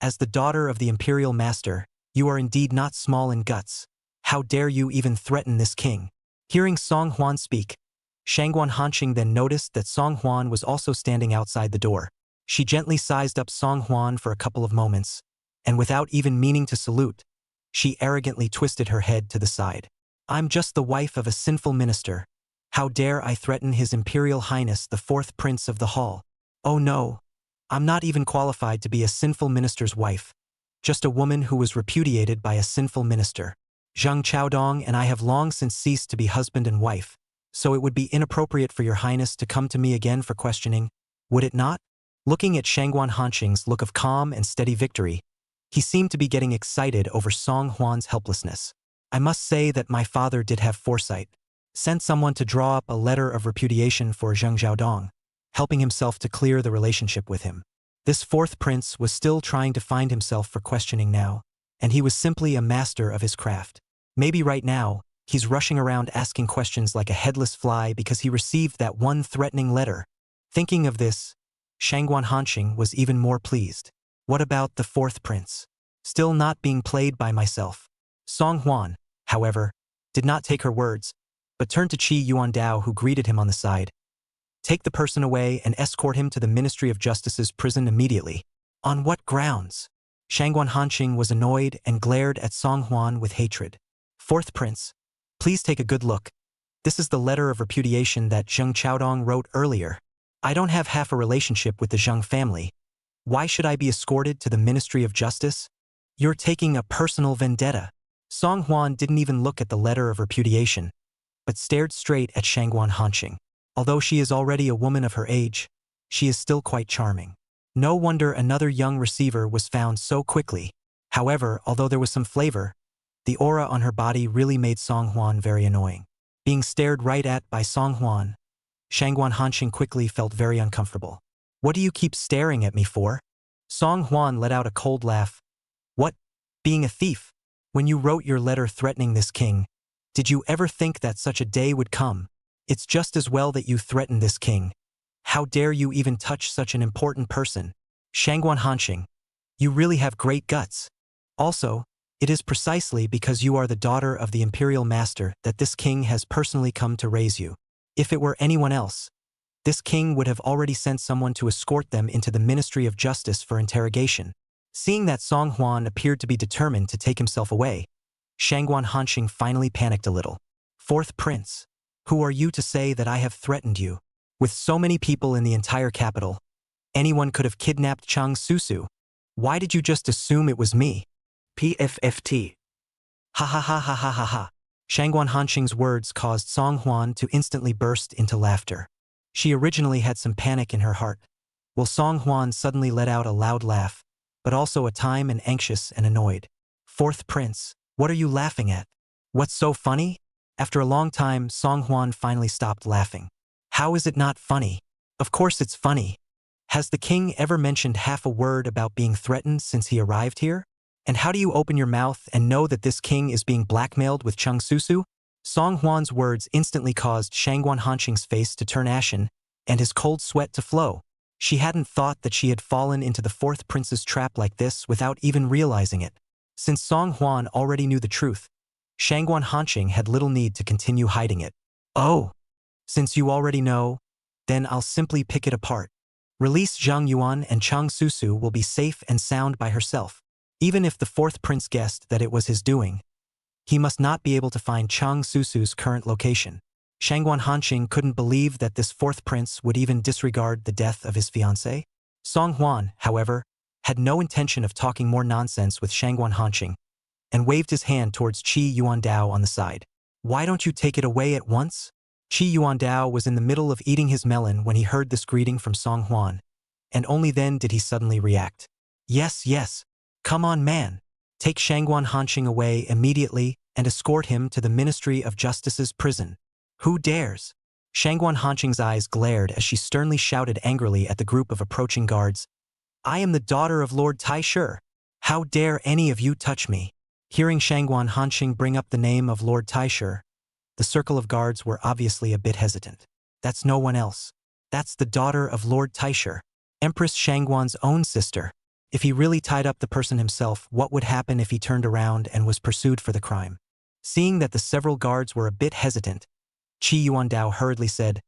"As the daughter of the imperial master, you are indeed not small in guts. How dare you even threaten this king?" Hearing Song Huan speak, Shangguan Hanqing then noticed that Song Huan was also standing outside the door. She gently sized up Song Huan for a couple of moments, and without even meaning to salute, she arrogantly twisted her head to the side. "I'm just the wife of a sinful minister. How dare I threaten His Imperial Highness the fourth prince of the hall? Oh no, I'm not even qualified to be a sinful minister's wife. Just a woman who was repudiated by a sinful minister. Zheng Xiaodong and I have long since ceased to be husband and wife, so it would be inappropriate for your highness to come to me again for questioning, would it not?" Looking at Shangguan Hanqing's look of calm and steady victory, he seemed to be getting excited over Song Huan's helplessness. "I must say that my father did have foresight. Sent someone to draw up a letter of repudiation for Zheng Xiaodong, helping himself to clear the relationship with him. This fourth prince was still trying to find himself for questioning now, and he was simply a master of his craft. Maybe right now, he's rushing around asking questions like a headless fly because he received that one threatening letter." Thinking of this, Shangguan Hanqing was even more pleased. What about the fourth prince? Still not being played by myself. Song Huan, however, did not take her words, but turned to Qi Yuandao, who greeted him on the side. "Take the person away and escort him to the Ministry of Justice's prison immediately." On what grounds? Shangguan Hanqing was annoyed and glared at Song Huan with hatred. "Fourth prince, please take a good look. This is the letter of repudiation that Zheng Xiaodong wrote earlier. I don't have half a relationship with the Zheng family. Why should I be escorted to the Ministry of Justice? You're taking a personal vendetta." Song Huan didn't even look at the letter of repudiation, but stared straight at Shangguan Hanqing. Although she is already a woman of her age, she is still quite charming. No wonder another young receiver was found so quickly. However, although there was some flavor, the aura on her body really made Song Huan very annoying. Being stared right at by Song Huan, Shangguan Hanqing quickly felt very uncomfortable. "What do you keep staring at me for?" Song Huan let out a cold laugh. "What? Being a thief? When you wrote your letter threatening this king, did you ever think that such a day would come?" It's just as well that you threaten this king. How dare you even touch such an important person? Shangguan Hanxing, you really have great guts. Also, it is precisely because you are the daughter of the imperial master that this king has personally come to raise you. If it were anyone else, this king would have already sent someone to escort them into the Ministry of Justice for interrogation. Seeing that Song Huan appeared to be determined to take himself away, Shangguan Hanxing finally panicked a little. Fourth Prince, who are you to say that I have threatened you? With so many people in the entire capital, anyone could have kidnapped Cheng Susu. Why did you just assume it was me? PFFT. Ha ha ha ha ha ha ha. Shangguan Hanxing's words caused Song Huan to instantly burst into laughter. She originally had some panic in her heart, while Song Huan suddenly let out a loud laugh, but also a time and anxious and annoyed. Fourth Prince, what are you laughing at? What's so funny? After a long time, Song Huan finally stopped laughing. How is it not funny? Of course it's funny. Has the king ever mentioned half a word about being threatened since he arrived here? And how do you open your mouth and know that this king is being blackmailed with Cheng Susu? Song Huan's words instantly caused Shangguan Hanxing's face to turn ashen and his cold sweat to flow. She hadn't thought that she had fallen into the fourth prince's trap like this without even realizing it. Since Song Huan already knew the truth, Shangguan Hanxing had little need to continue hiding it. Oh, since you already know, then I'll simply pick it apart. Release Zhang Yuan and Cheng Susu will be safe and sound by herself. Even if the fourth prince guessed that it was his doing, he must not be able to find Cheng Susu's current location. Shangguan Hanxing couldn't believe that this fourth prince would even disregard the death of his fiancée. Song Huan, however, had no intention of talking more nonsense with Shangguan Hanxing, and waved his hand towards Qi Yuandao on the side. Why don't you take it away at once? Qi Yuandao was in the middle of eating his melon when he heard this greeting from Song Huan, and only then did he suddenly react. Yes, yes. Come on, man. Take Shangguan Hanxing away immediately and escort him to the Ministry of Justice's prison. Who dares? Shangguan Hanxing's eyes glared as she sternly shouted angrily at the group of approaching guards. I am the daughter of Lord Taisher. How dare any of you touch me? Hearing Shangguan Hanxing bring up the name of Lord Taisher, the circle of guards were obviously a bit hesitant. That's no one else. That's the daughter of Lord Taisher, Empress Shangguan's own sister. If he really tied up the person himself, what would happen if he turned around and was pursued for the crime? Seeing that the several guards were a bit hesitant, Qi Yuandao hurriedly said,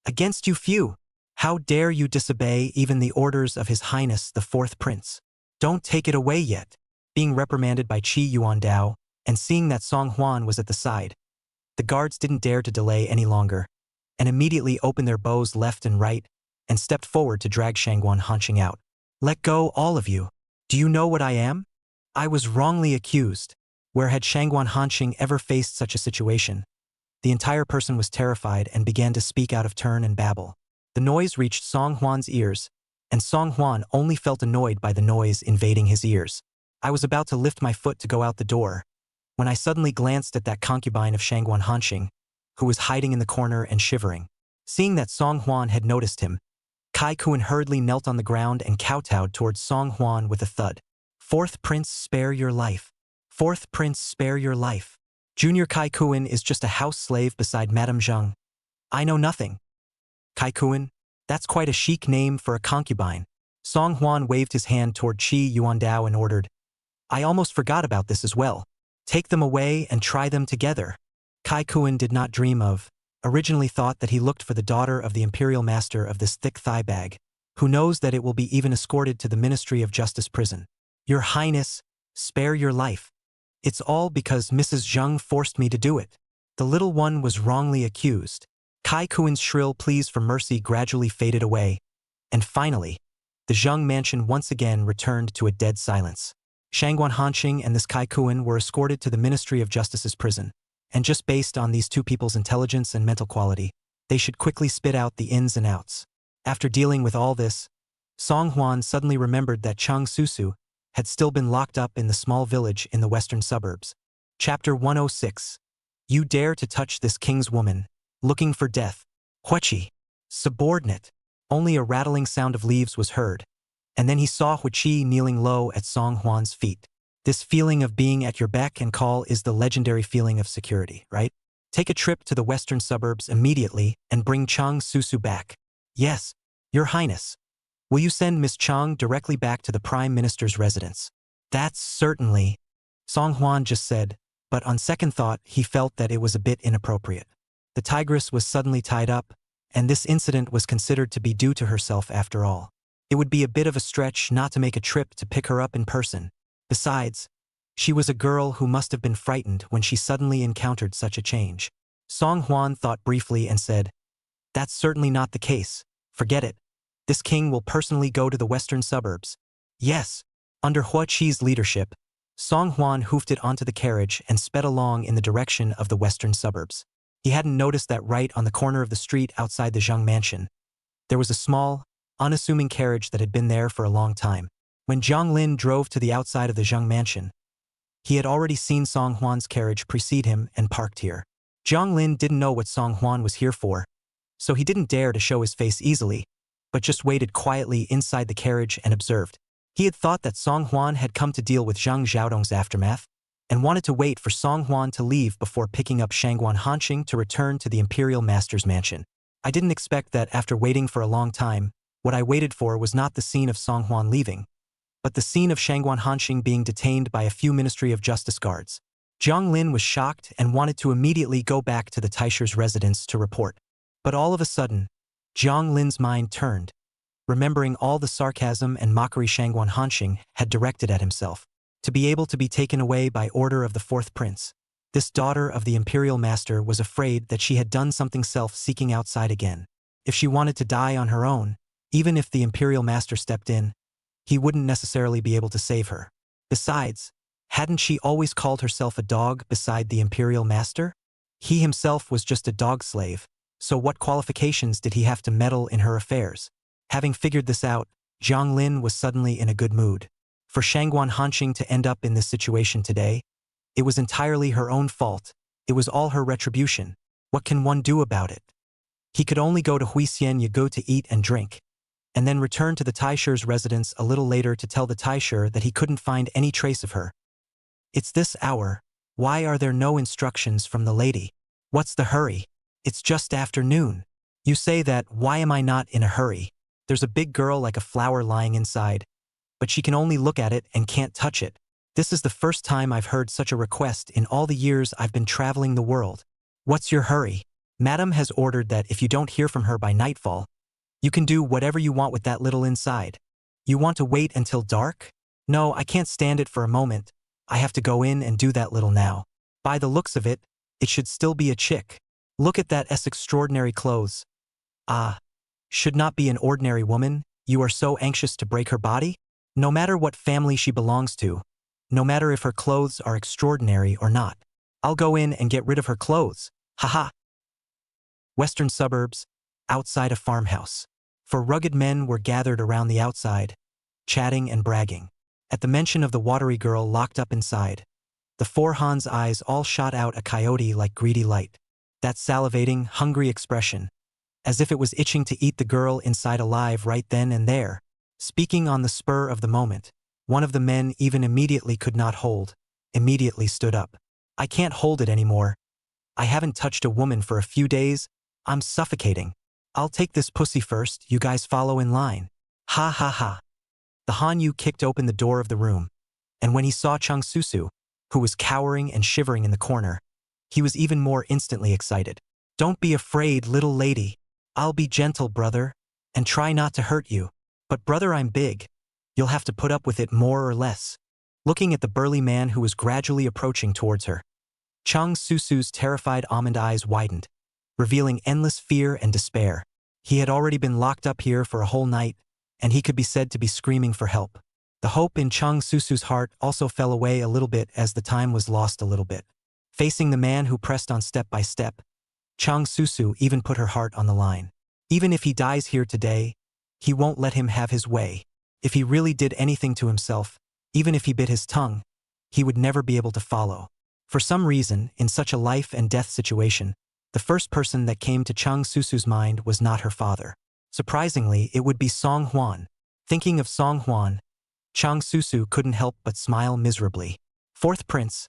Against you few! How dare you disobey even the orders of His Highness the Fourth Prince? Don't take it away yet. Being reprimanded by Qi Yuandao, and seeing that Song Huan was at the side, the guards didn't dare to delay any longer, and immediately opened their bows left and right, and stepped forward to drag Shangguan Hanxing out. Let go, all of you. Do you know what I am? I was wrongly accused. Where had Shangguan Hanxing ever faced such a situation? The entire person was terrified and began to speak out of turn and babble. The noise reached Song Huan's ears, and Song Huan only felt annoyed by the noise invading his ears. I was about to lift my foot to go out the door, when I suddenly glanced at that concubine of Shangguan Hanxing, who was hiding in the corner and shivering. Seeing that Song Huan had noticed him, Kai Kun hurriedly knelt on the ground and kowtowed towards Song Huan with a thud. Fourth Prince, spare your life. Fourth Prince, spare your life. Junior Kai Kun is just a house slave beside Madame Zheng. I know nothing. Kai Kun, that's quite a chic name for a concubine. Song Huan waved his hand toward Qi Yuandao and ordered, I almost forgot about this as well. Take them away and try them together. Kai Kun did not dream of, originally thought that he looked for the daughter of the imperial master of this thick thigh bag, who knows that it will be even escorted to the Ministry of Justice prison. Your Highness, spare your life. It's all because Mrs. Zheng forced me to do it. The little one was wrongly accused. Kai Kun's shrill pleas for mercy gradually faded away, and finally, the Zheng mansion once again returned to a dead silence. Shangguan Hanxing and this Kai Kun were escorted to the Ministry of Justice's prison, and just based on these two people's intelligence and mental quality, they should quickly spit out the ins and outs. After dealing with all this, Song Huan suddenly remembered that Cheng Susu had still been locked up in the small village in the western suburbs. Chapter 106. You dare to touch this king's woman, looking for death. Huichi. Subordinate. Only a rattling sound of leaves was heard, and then he saw Huichi kneeling low at Song Huan's feet. This feeling of being at your beck and call is the legendary feeling of security, right? Take a trip to the western suburbs immediately and bring Cheng Susu back. Yes, Your Highness. Will you send Miss Chang directly back to the Prime Minister's residence? That's certainly, Song Hwan just said, but on second thought he felt that it was a bit inappropriate. The Tigress was suddenly tied up, and this incident was considered to be due to herself after all. It would be a bit of a stretch not to make a trip to pick her up in person. Besides, she was a girl who must have been frightened when she suddenly encountered such a change. Song Hwan thought briefly and said, "That's certainly not the case. Forget it. This king will personally go to the western suburbs." Yes. Under Hua Chi's leadership, Song Hwan hoofed it onto the carriage and sped along in the direction of the western suburbs. He hadn't noticed that right on the corner of the street outside the Zhang mansion, there was a small, unassuming carriage that had been there for a long time. When Zhang Lin drove to the outside of the Zhang mansion, he had already seen Song Hwan's carriage precede him and parked here. Zhang Lin didn't know what Song Hwan was here for, so he didn't dare to show his face easily, but just waited quietly inside the carriage and observed. He had thought that Song Hwan had come to deal with Zhang Xiaodong's aftermath, and wanted to wait for Song Hwan to leave before picking up Shangguan Hanqing to return to the Imperial Master's mansion. I didn't expect that after waiting for a long time, what I waited for was not the scene of Song Hwan leaving, but the scene of Shangguan Hanqing being detained by a few Ministry of Justice guards. Zhang Lin was shocked and wanted to immediately go back to the Taisher's residence to report. But all of a sudden, Zhang Lin's mind turned, remembering all the sarcasm and mockery Shangguan Hanqing had directed at himself. To be able to be taken away by order of the fourth prince, this daughter of the Imperial Master was afraid that she had done something self-seeking outside again. If she wanted to die on her own, even if the Imperial Master stepped in, he wouldn't necessarily be able to save her. Besides, hadn't she always called herself a dog beside the Imperial Master? He himself was just a dog slave, so what qualifications did he have to meddle in her affairs? Having figured this out, Zhang Lin was suddenly in a good mood. For Shangguan Hanqing to end up in this situation today, it was entirely her own fault. It was all her retribution. What can one do about it? He could only go to Huisien Yago to eat and drink, and then return to the Taisher's residence a little later to tell the Taisher that he couldn't find any trace of her. It's this hour. Why are there no instructions from the lady? What's the hurry? It's just afternoon. You say that, why am I not in a hurry? There's a big girl like a flower lying inside, but she can only look at it and can't touch it. This is the first time I've heard such a request in all the years I've been traveling the world. What's your hurry? Madam has ordered that if you don't hear from her by nightfall, you can do whatever you want with that little inside. You want to wait until dark? No, I can't stand it for a moment. I have to go in and do that little now. By the looks of it, it should still be a chick. Look at that extraordinary clothes. Ah, should not be an ordinary woman. You are so anxious to break her body? No matter what family she belongs to, no matter if her clothes are extraordinary or not, I'll go in and get rid of her clothes. Haha. Western suburbs, outside a farmhouse. For rugged men were gathered around the outside, chatting and bragging. At the mention of the watery girl locked up inside, the four Han's eyes all shot out a coyote-like greedy light. That salivating, hungry expression, as if it was itching to eat the girl inside alive right then and there. Speaking on the spur of the moment, one of the men even immediately could not hold, immediately stood up. I can't hold it anymore. I haven't touched a woman for a few days. I'm suffocating. I'll take this pussy first, you guys follow in line. Ha ha ha. The Hanyu kicked open the door of the room, and when he saw Cheng Susu, who was cowering and shivering in the corner, he was even more instantly excited. Don't be afraid, little lady. I'll be gentle, brother, and try not to hurt you. But brother, I'm big. You'll have to put up with it more or less. Looking at the burly man who was gradually approaching towards her, Cheng Susu's terrified almond eyes widened, revealing endless fear and despair. He had already been locked up here for a whole night, and he could be said to be screaming for help. The hope in Cheng Susu's heart also fell away a little bit as the time was lost a little bit. Facing the man who pressed on step by step, Cheng Susu even put her heart on the line. Even if he dies here today, he won't let him have his way. If he really did anything to himself, even if he bit his tongue, he would never be able to follow. For some reason, in such a life and death situation, the first person that came to Cheng Susu's mind was not her father. Surprisingly, it would be Song Hwan. Thinking of Song Hwan, Cheng Susu couldn't help but smile miserably. Fourth prince,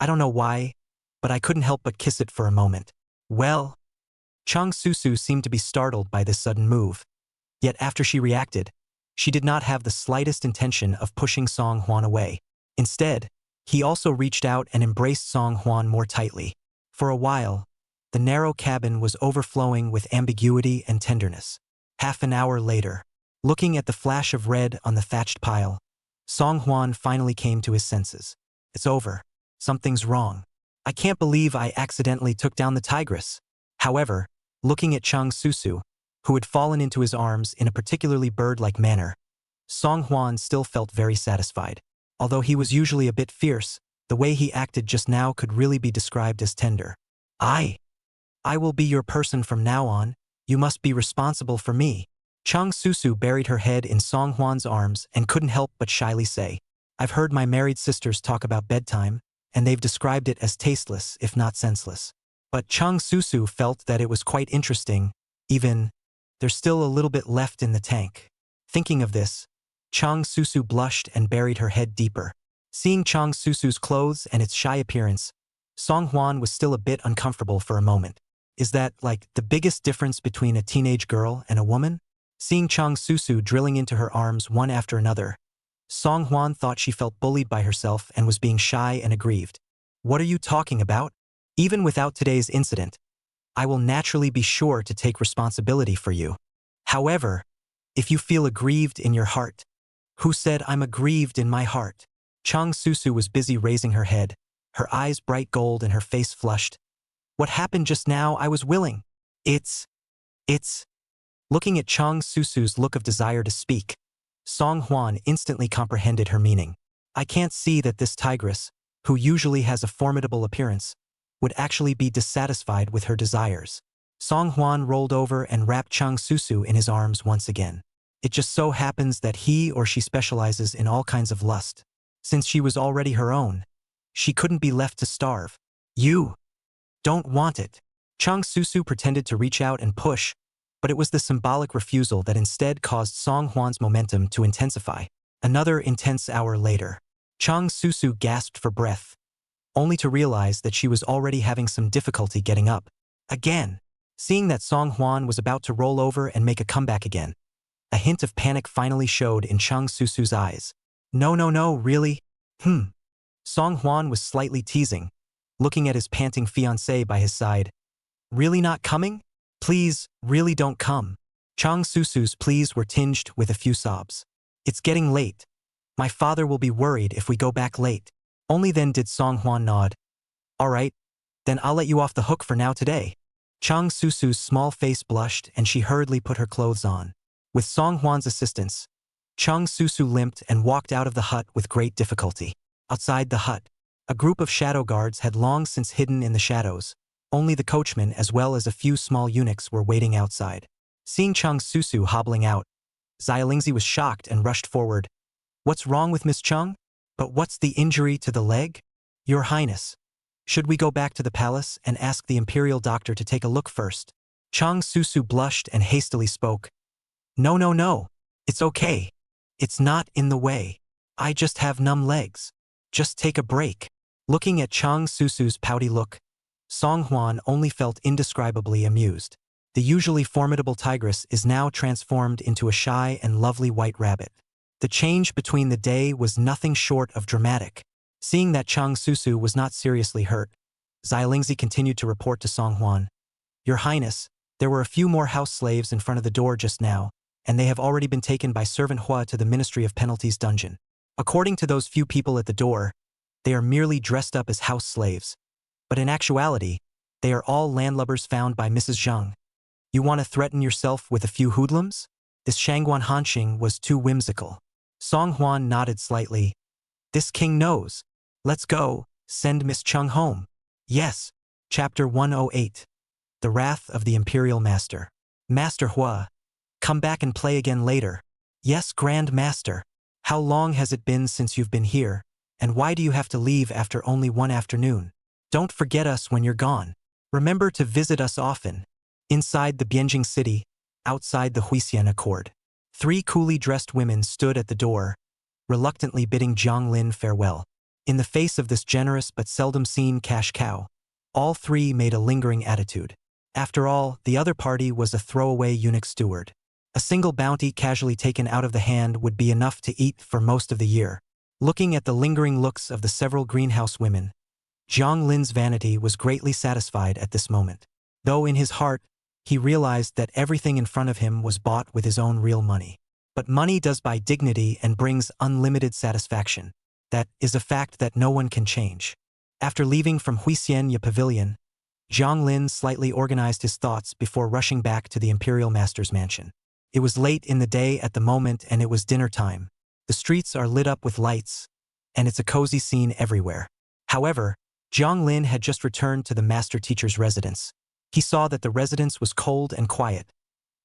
I don't know why, but I couldn't help but kiss it for a moment. Well, Cheng Susu seemed to be startled by this sudden move. Yet after she reacted, she did not have the slightest intention of pushing Song Hwan away. Instead, he also reached out and embraced Song Hwan more tightly. For a while, the narrow cabin was overflowing with ambiguity and tenderness. Half an hour later, looking at the flash of red on the thatched pile, Song Hwan finally came to his senses. It's over. Something's wrong. I can't believe I accidentally took down the Tigress. However, looking at Cheng Susu, who had fallen into his arms in a particularly bird-like manner, Song Hwan still felt very satisfied. Although he was usually a bit fierce, the way he acted just now could really be described as tender. I will be your person from now on. You must be responsible for me. Cheng Susu buried her head in Song Hwan's arms and couldn't help but shyly say, I've heard my married sisters talk about bedtime, and they've described it as tasteless if not senseless. But Cheng Susu felt that it was quite interesting, even, there's still a little bit left in the tank. Thinking of this, Cheng Susu blushed and buried her head deeper. Seeing Cheng Susu's clothes and its shy appearance, Song Hwan was still a bit uncomfortable for a moment. Is that, like, the biggest difference between a teenage girl and a woman? Seeing Cheng Susu drilling into her arms one after another, Song Hwan thought she felt bullied by herself and was being shy and aggrieved. What are you talking about? Even without today's incident, I will naturally be sure to take responsibility for you. However, if you feel aggrieved in your heart, who said I'm aggrieved in my heart? Cheng Susu was busy raising her head, her eyes bright gold and her face flushed. What happened just now? I was willing. It's... Looking at Cheng Susu's look of desire to speak, Song Hwan instantly comprehended her meaning. I can't see that this tigress, who usually has a formidable appearance, would actually be dissatisfied with her desires. Song Hwan rolled over and wrapped Cheng Susu in his arms once again. It just so happens that he or she specializes in all kinds of lust. Since she was already her own, she couldn't be left to starve. You don't want it. Cheng Susu pretended to reach out and push, but it was the symbolic refusal that instead caused Song Hwan's momentum to intensify. Another intense hour later, Cheng Susu gasped for breath, only to realize that she was already having some difficulty getting up. Again, seeing that Song Hwan was about to roll over and make a comeback again, a hint of panic finally showed in Cheng Susu's eyes. No, really? Song Hwan was slightly teasing, looking at his panting fiancée by his side. Really not coming? Please, really don't come. Cheng Susu's pleas were tinged with a few sobs. It's getting late. My father will be worried if we go back late. Only then did Song Hwan nod. All right, then I'll let you off the hook for now today. Cheng Susu's small face blushed and she hurriedly put her clothes on. With Song Hwan's assistance, Cheng Susu limped and walked out of the hut with great difficulty. Outside the hut, a group of shadow guards had long since hidden in the shadows. Only the coachman as well as a few small eunuchs were waiting outside. Seeing Cheng Susu hobbling out, Xialingzi was shocked and rushed forward. What's wrong with Miss Cheng? But what's the injury to the leg? Your Highness, should we go back to the palace and ask the imperial doctor to take a look first? Cheng Susu blushed and hastily spoke. No. It's okay. It's not in the way. I just have numb legs. Just take a break. Looking at Cheng Susu's pouty look, Song Hwan only felt indescribably amused. The usually formidable tigress is now transformed into a shy and lovely white rabbit. The change between the day was nothing short of dramatic. Seeing that Cheng Susu was not seriously hurt, Xialingzi continued to report to Song Hwan. Your Highness, there were a few more house slaves in front of the door just now, and they have already been taken by Servant Hua to the Ministry of Penalties dungeon. According to those few people at the door, they are merely dressed up as house slaves. But in actuality, they are all landlubbers found by Mrs. Zheng. You want to threaten yourself with a few hoodlums? This Shangguan Hanxing was too whimsical. Song Hwan nodded slightly. This king knows. Let's go, send Miss Cheng home. Yes. Chapter 108. The Wrath of the Imperial Master. Master Hua, come back and play again later. Yes, Grand Master. How long has it been since you've been here, and why do you have to leave after only one afternoon? Don't forget us when you're gone. Remember to visit us often. Inside the Bianjing city, outside the Huisian Accord, 3 coolly dressed women stood at the door, reluctantly bidding Jiang Lin farewell. In the face of this generous but seldom seen cash cow, all three made a lingering attitude. After all, the other party was a throwaway eunuch steward. A single bounty casually taken out of the hand would be enough to eat for most of the year. Looking at the lingering looks of the several greenhouse women, Zhang Lin's vanity was greatly satisfied at this moment. Though in his heart, he realized that everything in front of him was bought with his own real money. But money does buy dignity and brings unlimited satisfaction. That is a fact that no one can change. After leaving from Huixianya Pavilion, Zhang Lin slightly organized his thoughts before rushing back to the Imperial Master's mansion. It was late in the day at the moment and it was dinner time. The streets are lit up with lights, and it's a cozy scene everywhere. However, Zhang Lin had just returned to the master teacher's residence. He saw that the residence was cold and quiet,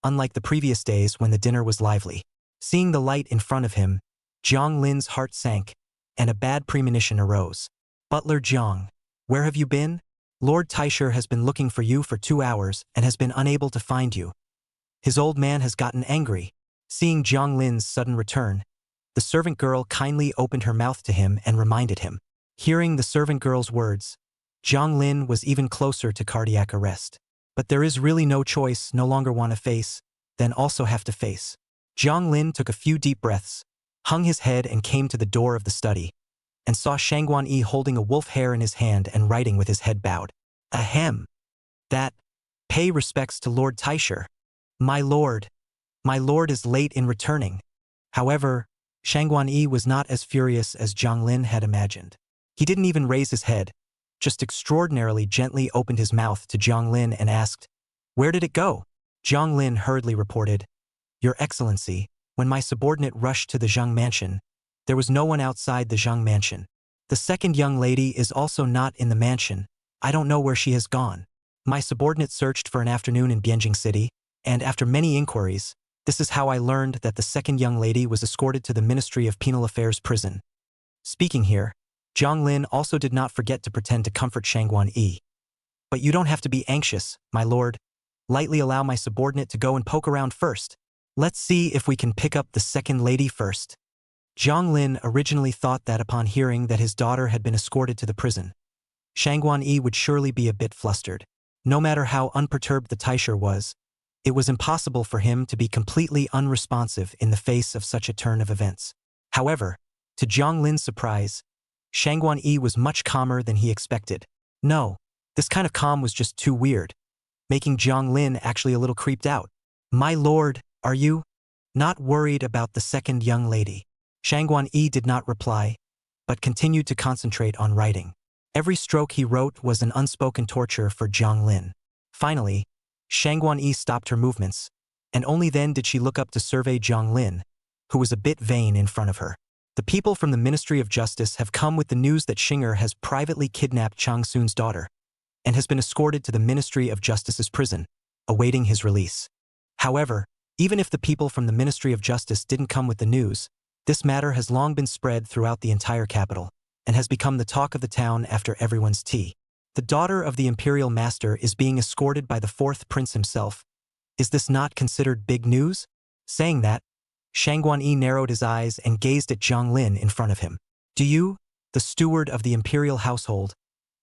unlike the previous days when the dinner was lively. Seeing the light in front of him, Zhang Lin's heart sank, and a bad premonition arose. Butler Zhang, where have you been? Lord Taisher has been looking for you for 2 hours and has been unable to find you. His old man has gotten angry. Seeing Zhang Lin's sudden return, the servant girl kindly opened her mouth to him and reminded him. Hearing the servant girl's words, Zhang Lin was even closer to cardiac arrest. But there is really no choice, no longer want to face, then also have to face. Zhang Lin took a few deep breaths, hung his head and came to the door of the study, and saw Shangguan Yi holding a wolf hair in his hand and writing with his head bowed. Ahem. That. Pay respects to Lord Taisher. My lord is late in returning. However, Shangguan Yi was not as furious as Zhang Lin had imagined. He didn't even raise his head, just extraordinarily gently opened his mouth to Zhang Lin and asked, "Where did it go?" Zhang Lin hurriedly reported, "Your Excellency, when my subordinate rushed to the Zhang mansion, there was no one outside the Zhang mansion. The second young lady is also not in the mansion. I don't know where she has gone. My subordinate searched for an afternoon in Bianjing City, and after many inquiries, this is how I learned that the second young lady was escorted to the Ministry of Penal Affairs prison." Speaking here, Zhang Lin also did not forget to pretend to comfort Shangguan Yi. "But you don't have to be anxious, my lord. Lightly allow my subordinate to go and poke around first. Let's see if we can pick up the second lady first." Zhang Lin originally thought that upon hearing that his daughter had been escorted to the prison, Shangguan Yi would surely be a bit flustered. No matter how unperturbed the Taisher was, it was impossible for him to be completely unresponsive in the face of such a turn of events. However, to Zhang Lin's surprise, Shangguan Yi was much calmer than he expected. No, this kind of calm was just too weird, making Zhang Lin actually a little creeped out. "My lord, are you not worried about the second young lady?" Shangguan Yi did not reply, but continued to concentrate on writing. Every stroke he wrote was an unspoken torture for Zhang Lin. Finally, Shangguan Yi stopped her movements, and only then did she look up to survey Zhang Lin, who was a bit vain in front of her. "The people from the Ministry of Justice have come with the news that Xinger has privately kidnapped Chang Sun's daughter, and has been escorted to the Ministry of Justice's prison, awaiting his release. However, even if the people from the Ministry of Justice didn't come with the news, this matter has long been spread throughout the entire capital, and has become the talk of the town after everyone's tea. The daughter of the Imperial Master is being escorted by the fourth prince himself. Is this not considered big news?" Saying that, Shangguan Yi narrowed his eyes and gazed at Zhang Lin in front of him. "Do you, the steward of the imperial household,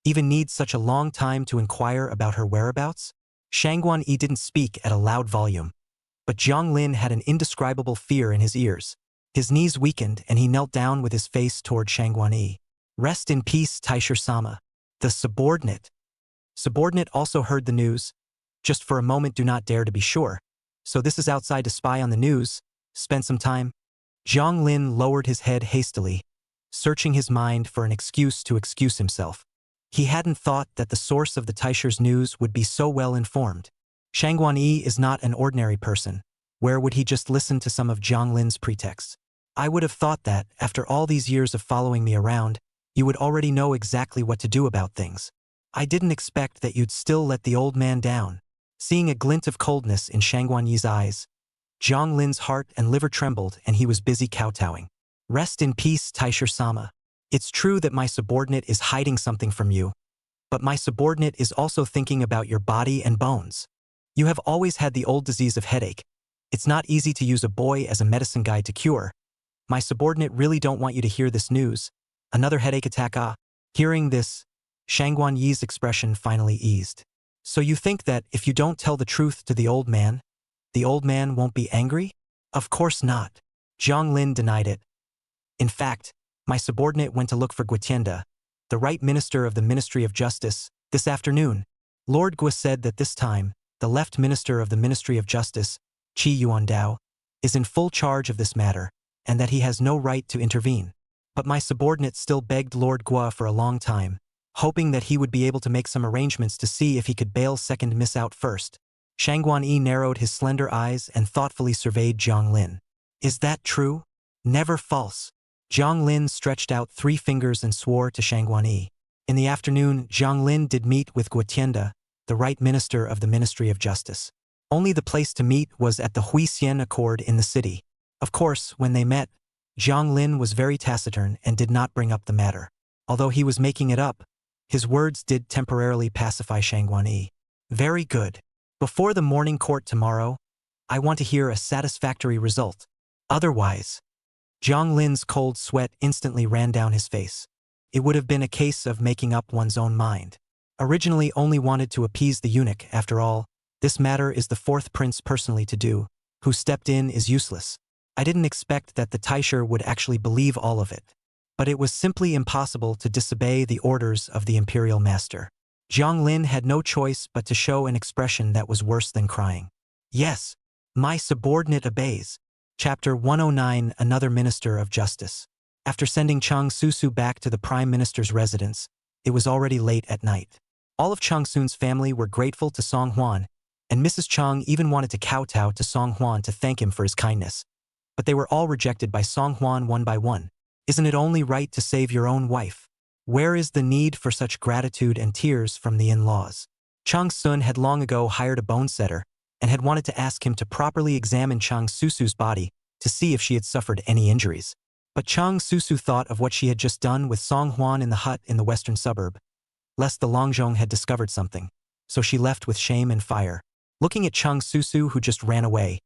even need such a long time to inquire about her whereabouts?" Shangguan Yi didn't speak at a loud volume, but Zhang Lin had an indescribable fear in his ears. His knees weakened and he knelt down with his face toward Shangguan Yi. "Rest in peace, Taisher-sama." The subordinate also heard the news. Just for a moment, do not dare to be sure. So this is outside to spy on the news? Spend some time? Zhang Lin lowered his head hastily, searching his mind for an excuse to excuse himself. He hadn't thought that the source of the Taisher's news would be so well informed. Shangguan Yi is not an ordinary person. Where would he just listen to some of Zhang Lin's pretexts? "I would have thought that, after all these years of following me around, you would already know exactly what to do about things. I didn't expect that you'd still let the old man down." Seeing a glint of coldness in Shangguan Yi's eyes, Zhang Lin's heart and liver trembled and he was busy kowtowing. "Rest in peace, Taisher-sama. It's true that my subordinate is hiding something from you, but my subordinate is also thinking about your body and bones. You have always had the old disease of headache. It's not easy to use a boy as a medicine guide to cure. My subordinate really don't want you to hear this news. Another headache attack, ah. Hearing this, Shangguan Yi's expression finally eased. So you think that if you don't tell the truth to the old man won't be angry? Of course not. Zhang Lin denied it. In fact, my subordinate went to look for Guitienda, the right minister of the Ministry of Justice, this afternoon. Lord Gua said that this time, the left minister of the Ministry of Justice, Qi Yuandao, is in full charge of this matter, and that he has no right to intervene. But my subordinate still begged Lord Gua for a long time, hoping that he would be able to make some arrangements to see if he could bail second miss out first. Shangguan Yi narrowed his slender eyes and thoughtfully surveyed Zhang Lin. Is that true? Never false. Zhang Lin stretched out 3 fingers and swore to Shangguan Yi. In the afternoon, Zhang Lin did meet with Guitienda, the right minister of the Ministry of Justice. Only the place to meet was at the Huixian Accord in the city. Of course, when they met, Zhang Lin was very taciturn and did not bring up the matter. Although he was making it up, his words did temporarily pacify Shangguan Yi. Very good. Before the morning court tomorrow, I want to hear a satisfactory result. Otherwise, Zhang Lin's cold sweat instantly ran down his face. It would have been a case of making up one's own mind. Originally only wanted to appease the eunuch, after all, this matter is the 4th prince personally to do, who stepped in is useless. I didn't expect that the Taisher would actually believe all of it. But it was simply impossible to disobey the orders of the imperial master. Zhang Lin had no choice but to show an expression that was worse than crying. Yes, my subordinate obeys. Chapter 109 Another Minister of Justice. After sending Cheng Susu back to the Prime Minister's residence, it was already late at night. All of Cheng Sun's family were grateful to Song Huan, and Mrs. Cheng even wanted to kowtow to Song Huan to thank him for his kindness. But they were all rejected by Song Huan one by one. Isn't it only right to save your own wife? Where is the need for such gratitude and tears from the in-laws? Cheng Sun had long ago hired a bone setter and had wanted to ask him to properly examine Cheng Susu's body to see if she had suffered any injuries. But Cheng Susu thought of what she had just done with Song Huan in the hut in the western suburb, lest the Longzhong had discovered something, so she left with shame and fire. Looking at Cheng Susu, who just ran away,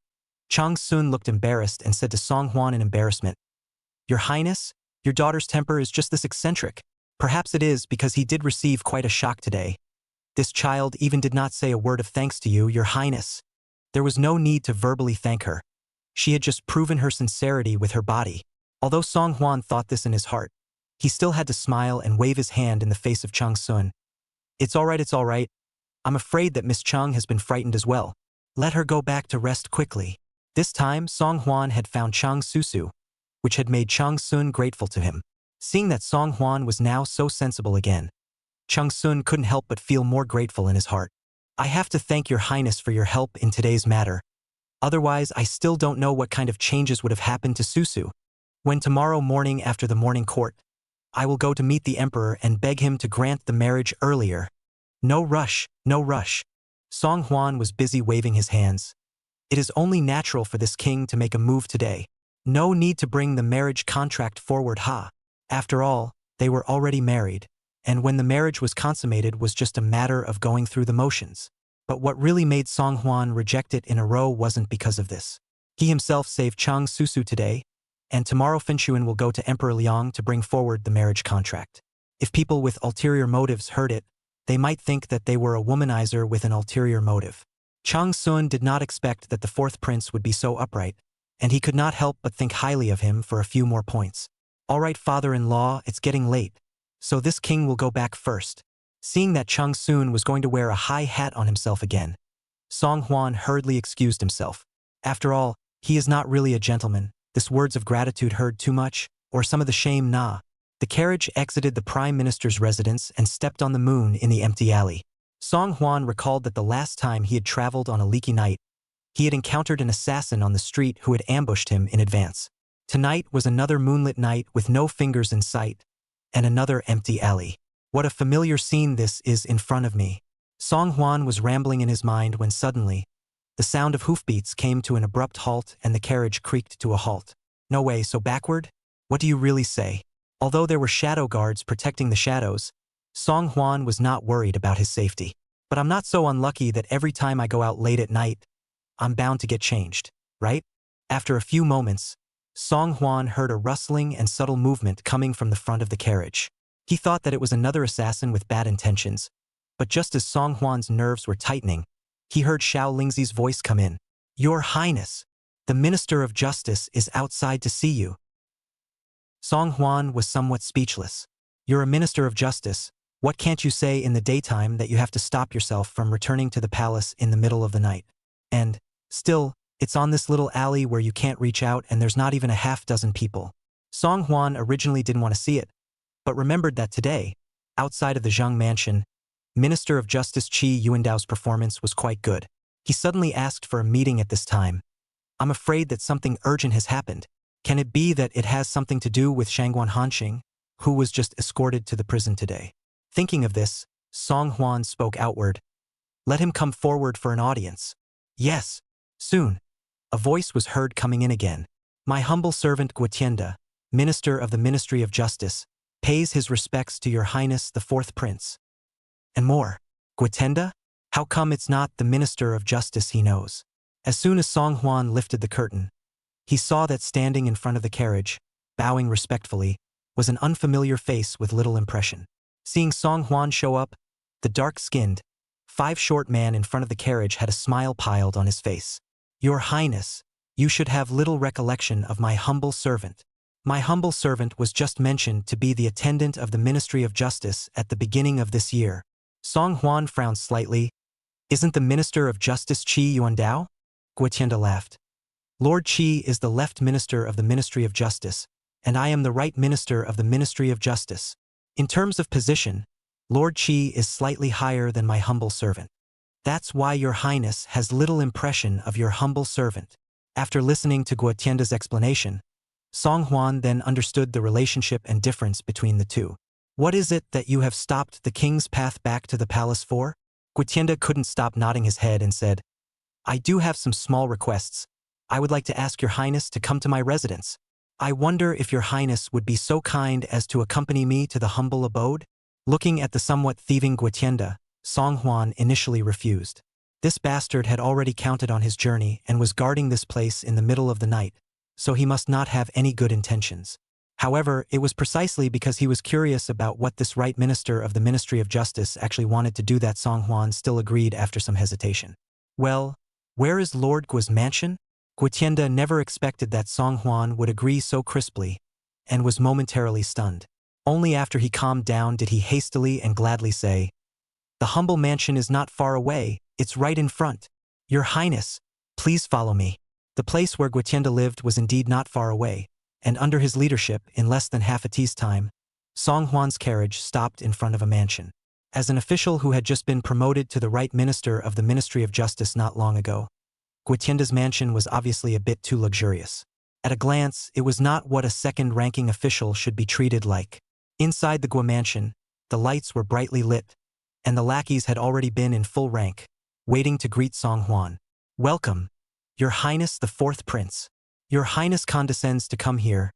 Cheng Sun looked embarrassed and said to Song Huan in embarrassment, Your Highness, your daughter's temper is just this eccentric. Perhaps it is because he did receive quite a shock today. This child even did not say a word of thanks to you, Your Highness. There was no need to verbally thank her. She had just proven her sincerity with her body. Although Song Huan thought this in his heart, he still had to smile and wave his hand in the face of Cheng Sun. It's all right. I'm afraid that Miss Cheng has been frightened as well. Let her go back to rest quickly. This time, Song Huan had found Cheng Susu, which had made Cheng Sun grateful to him. Seeing that Song Huan was now so sensible again, Cheng Sun couldn't help but feel more grateful in his heart. I have to thank your highness for your help in today's matter. Otherwise, I still don't know what kind of changes would have happened to Susu. When tomorrow morning after the morning court, I will go to meet the emperor and beg him to grant the marriage earlier. No rush. Song Huan was busy waving his hands. It is only natural for this king to make a move today. No need to bring the marriage contract forward, ha. After all, they were already married, and when the marriage was consummated was just a matter of going through the motions. But what really made Song Huan reject it in a row wasn't because of this. He himself saved Cheng Susu today, and tomorrow Finchuan will go to Emperor Liang to bring forward the marriage contract. If people with ulterior motives heard it, they might think that they were a womanizer with an ulterior motive. Cheng Sun did not expect that the 4th prince would be so upright, and he could not help but think highly of him for a few more points. All right, father-in-law, it's getting late, so this king will go back first. Seeing that Cheng Sun was going to wear a high hat on himself again, Song Huan hurriedly excused himself. After all, he is not really a gentleman. This words of gratitude heard too much, or some of the shame nah. The carriage exited the prime minister's residence and stepped on the moon in the empty alley. Song Huan recalled that the last time he had traveled on a leaky night, he had encountered an assassin on the street who had ambushed him in advance. Tonight was another moonlit night with no fingers in sight, and another empty alley. What a familiar scene this is in front of me. Song Huan was rambling in his mind when suddenly, the sound of hoofbeats came to an abrupt halt and the carriage creaked to a halt. No way, so backward? What do you really say? Although there were shadow guards protecting the shadows, Song Huan was not worried about his safety. But I'm not so unlucky that every time I go out late at night, I'm bound to get changed, right? After a few moments, Song Huan heard a rustling and subtle movement coming from the front of the carriage. He thought that it was another assassin with bad intentions, but just as Song Huan's nerves were tightening, he heard Xiao Lingzi's voice come in. "Your Highness, the Minister of Justice is outside to see you." Song Huan was somewhat speechless. "You're a Minister of Justice. What can't you say in the daytime that you have to stop yourself from returning to the palace in the middle of the night? And, still, it's on this little alley where you can't reach out and there's not even a half-dozen people." Song Huan originally didn't want to see it, but remembered that today, outside of the Zhang mansion, Minister of Justice Qi Yuandao's performance was quite good. He suddenly asked for a meeting at this time. "I'm afraid that something urgent has happened. Can it be that it has something to do with Shangguan Hanxing, who was just escorted to the prison today?" Thinking of this, Song Huan spoke outward. "Let him come forward for an audience." "Yes, soon." A voice was heard coming in again. "My humble servant Guotienda, Minister of the Ministry of Justice, pays his respects to Your Highness the Fourth Prince." And more. Guotienda? How come it's not the Minister of Justice he knows? As soon as Song Huan lifted the curtain, he saw that standing in front of the carriage, bowing respectfully, was an unfamiliar face with little impression. Seeing Song Huan show up, the dark-skinned, 5-short man in front of the carriage had a smile piled on his face. "Your Highness, you should have little recollection of my humble servant. My humble servant was just mentioned to be the attendant of the Ministry of Justice at the beginning of this year." Song Huan frowned slightly. "Isn't the Minister of Justice Qi Yuandao?" Guotienda laughed. "Lord Qi is the left minister of the Ministry of Justice, and I am the right minister of the Ministry of Justice. In terms of position, Lord Qi is slightly higher than my humble servant. That's why Your Highness has little impression of your humble servant." After listening to Guotienda's explanation, Song Huan then understood the relationship and difference between the two. "What is it that you have stopped the king's path back to the palace for?" Guotienda couldn't stop nodding his head and said, "I do have some small requests. I would like to ask Your Highness to come to my residence. I wonder if Your Highness would be so kind as to accompany me to the humble abode?" Looking at the somewhat thieving Guotienda, Song Huan initially refused. This bastard had already counted on his journey and was guarding this place in the middle of the night, so he must not have any good intentions. However, it was precisely because he was curious about what this right minister of the Ministry of Justice actually wanted to do that Song Huan still agreed after some hesitation. "Well, where is Lord Guo's mansion?" Guotienda never expected that Song Huan would agree so crisply, and was momentarily stunned. Only after he calmed down did he hastily and gladly say, "The humble mansion is not far away, it's right in front. Your Highness, please follow me." The place where Guotienda lived was indeed not far away, and under his leadership, in less than half a tea's time, Song Huan's carriage stopped in front of a mansion. As an official who had just been promoted to the right minister of the Ministry of Justice not long ago, Guotienda's mansion was obviously a bit too luxurious. At a glance, it was not what a second-ranking official should be treated like. Inside the Guo mansion, the lights were brightly lit, and the lackeys had already been in full rank, waiting to greet Song Huan. "Welcome, Your Highness the Fourth Prince. Your Highness condescends to come here.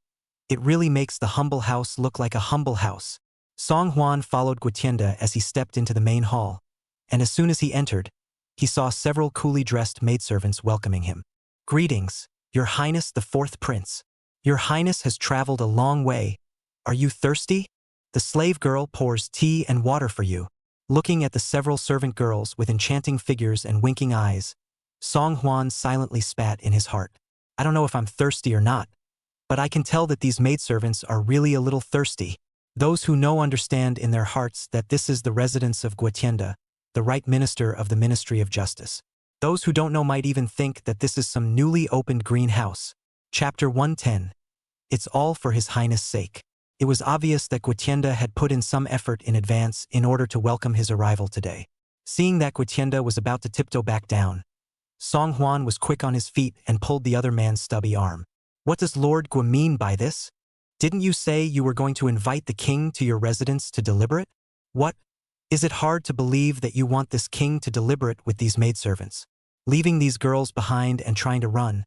It really makes the humble house look like a humble house." Song Huan followed Guotienda as he stepped into the main hall, and as soon as he entered, he saw several coolly dressed maidservants welcoming him. "Greetings, Your Highness the Fourth Prince. Your Highness has traveled a long way. Are you thirsty? The slave girl pours tea and water for you." Looking at the several servant girls with enchanting figures and winking eyes, Song Huan silently spat in his heart. "I don't know if I'm thirsty or not, but I can tell that these maidservants are really a little thirsty." Those who know understand in their hearts that this is the residence of Guotienda, the right minister of the Ministry of Justice. Those who don't know might even think that this is some newly opened greenhouse. Chapter 110. It's all for His Highness' sake. It was obvious that Guotienda had put in some effort in advance in order to welcome his arrival today. Seeing that Guotienda was about to tiptoe back down, Song Huan was quick on his feet and pulled the other man's stubby arm. "What does Lord Guo mean by this? Didn't you say you were going to invite the king to your residence to deliberate? What? Is it hard to believe that you want this king to deliberate with these maidservants? Leaving these girls behind and trying to run?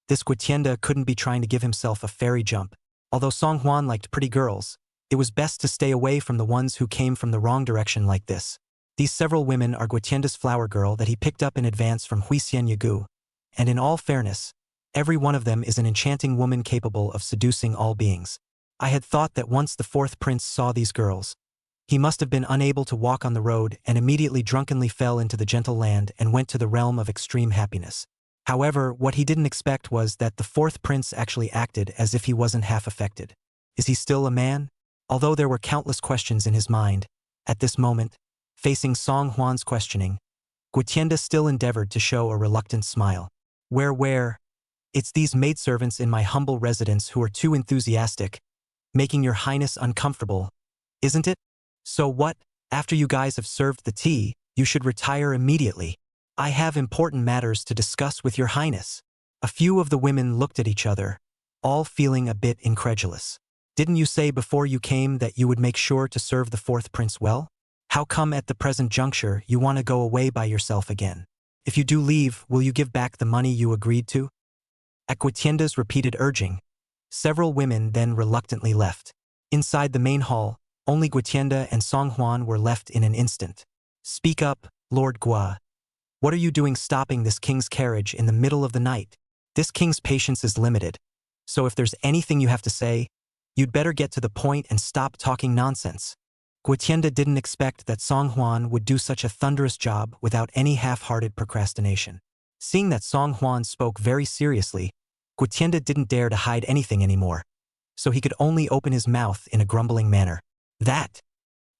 This Guotienda couldn't be trying to give himself a fairy jump. Although Song Huan liked pretty girls, it was best to stay away from the ones who came from the wrong direction like this. These several women are Guotienda's flower girl that he picked up in advance from Huisien Yagu, and in all fairness, Every one of them is an enchanting woman capable of seducing all beings. I had thought that once the fourth prince saw these girls, he must have been unable to walk on the road and immediately drunkenly fell into the gentle land and went to the realm of extreme happiness. However, what he didn't expect was that the fourth prince actually acted as if he wasn't half affected. Is he still a man? Although there were countless questions in his mind, at this moment, facing Song Huan's questioning, Guotienda still endeavored to show a reluctant smile. Where? It's these maidservants in my humble residence who are too enthusiastic, making your highness uncomfortable, isn't it? So what, after you guys have served the tea, you should retire immediately. I have important matters to discuss with your highness. A few of the women looked at each other, all feeling a bit incredulous. Didn't you say before you came that you would make sure to serve the fourth prince well? How come at the present juncture you want to go away by yourself again? If you do leave, will you give back the money you agreed to? At Guotienda's repeated urging, several women then reluctantly left. Inside the main hall, only Guotienda and Song Huan were left in an instant. Speak up, Lord Gua. What are you doing stopping this king's carriage in the middle of the night? This king's patience is limited, so if there's anything you have to say, you'd better get to the point and stop talking nonsense. Guotienda didn't expect that Song Huan would do such a thunderous job without any half-hearted procrastination. Seeing that Song Huan spoke very seriously, Guotienda didn't dare to hide anything anymore, so he could only open his mouth in a grumbling manner. That,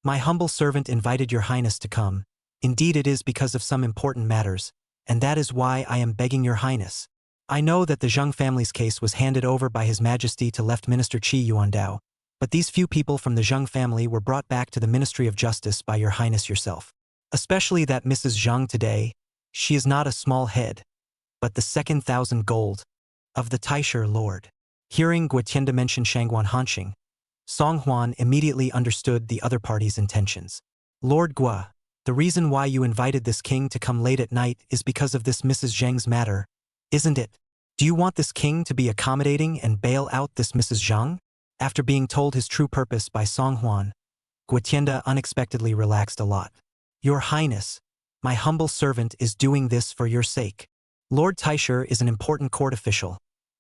my humble servant invited your highness to come. Indeed it is because of some important matters, and that is why I am begging your highness. I know that the Zheng family's case was handed over by His Majesty to Left Minister Qi Yuandao, but these few people from the Zheng family were brought back to the Ministry of Justice by your highness yourself. Especially that Mrs. Zheng today, she is not a small head, but the second 1,000 gold of the Taisher Lord. Hearing Guotienda mention Shangguan Hanxing, Song Huan immediately understood the other party's intentions. Lord Gua, the reason why you invited this king to come late at night is because of this Mrs. Zheng's matter, isn't it? Do you want this king to be accommodating and bail out this Mrs. Zheng? After being told his true purpose by Song Huan, Guotienda unexpectedly relaxed a lot. Your highness, my humble servant is doing this for your sake. Lord Taisher is an important court official,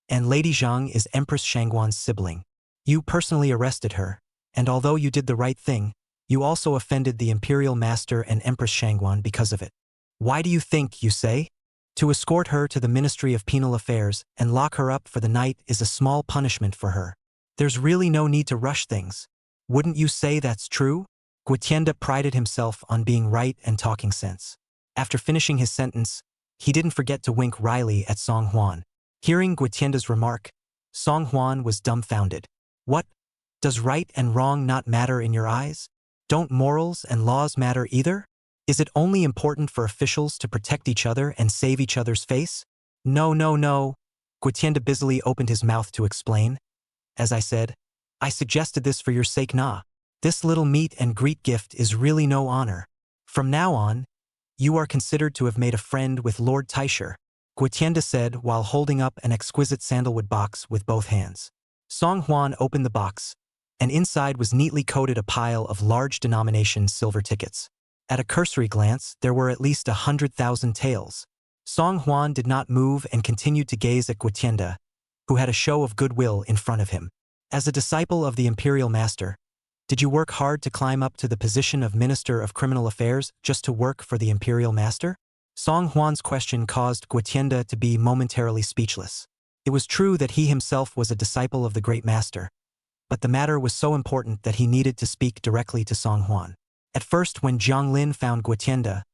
and Lady Zheng is Empress Shangguan's sibling. You personally arrested her, and although you did the right thing, you also offended the imperial master and Empress Shangguan because of it. Why do you think, you say? To escort her to the Ministry of Penal Affairs and lock her up for the night is a small punishment for her. There's really no need to rush things. Wouldn't you say that's true? Guotienda prided himself on being right and talking sense. After finishing his sentence, he didn't forget to wink wryly at Song Huan. Hearing Guotienda's remark, Song Huan was dumbfounded. What? Does right and wrong not matter in your eyes? Don't morals and laws matter either? Is it only important for officials to protect each other and save each other's face? No. Guotienda busily opened his mouth to explain. As I said, I suggested this for your sake na. This little meet and greet gift is really no honor. From now on, you are considered to have made a friend with Lord Taisher, Guotienda said while holding up an exquisite sandalwood box with both hands. Song Huan opened the box, and inside was neatly coated a pile of large denomination silver tickets. At a cursory glance, there were at least 100,000 taels. Song Huan did not move and continued to gaze at Guotienda, who had a show of goodwill in front of him. As a disciple of the imperial master, did you work hard to climb up to the position of Minister of Criminal Affairs just to work for the imperial master? Song Huan's question caused Guotienda to be momentarily speechless. It was true that he himself was a disciple of the great master, but the matter was so important that he needed to speak directly to Song Huan. At first, when Jiang Lin found Guotienda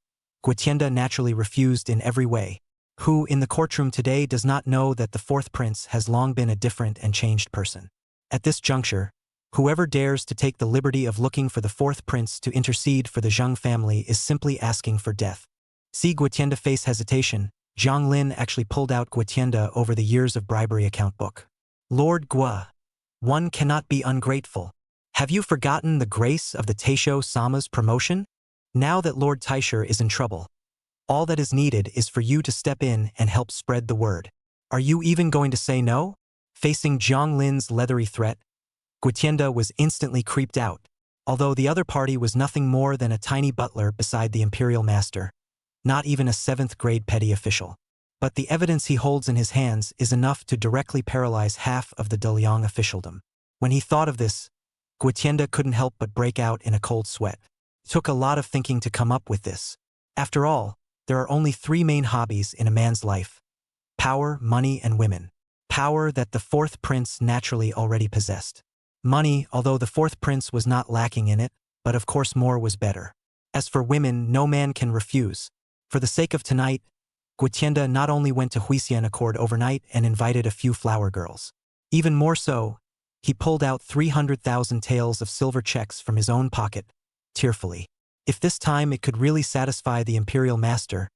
naturally refused in every way. Who in the courtroom today does not know that the fourth prince has long been a different and changed person? At this juncture, whoever dares to take the liberty of looking for the fourth prince to intercede for the Zheng family is simply asking for death. See Guotienda face hesitation. Jiang Lin actually pulled out Guotienda over the years of bribery account book. Lord Gua, one cannot be ungrateful. Have you forgotten the grace of the Taisho Sama's promotion? Now that Lord Taisher is in trouble, all that is needed is for you to step in and help spread the word. Are you even going to say no? Facing Jiang Lin's leathery threat, Guotienda was instantly creeped out, although the other party was nothing more than a tiny butler beside the imperial master, not even a 7th-grade petty official. But the evidence he holds in his hands is enough to directly paralyze half of the Deliang officialdom. When he thought of this, Guotienda couldn't help but break out in a cold sweat. It took a lot of thinking to come up with this. After all, there are only three main hobbies in a man's life: power, money, and women. Power that the fourth prince naturally already possessed. Money, although the fourth prince was not lacking in it, but of course more was better. As for women, no man can refuse. For the sake of tonight, Guotienda not only went to Huisian Accord overnight and invited a few flower girls. Even more so, he pulled out 300,000 taels of silver checks from his own pocket, tearfully. If this time it could really satisfy the imperial master,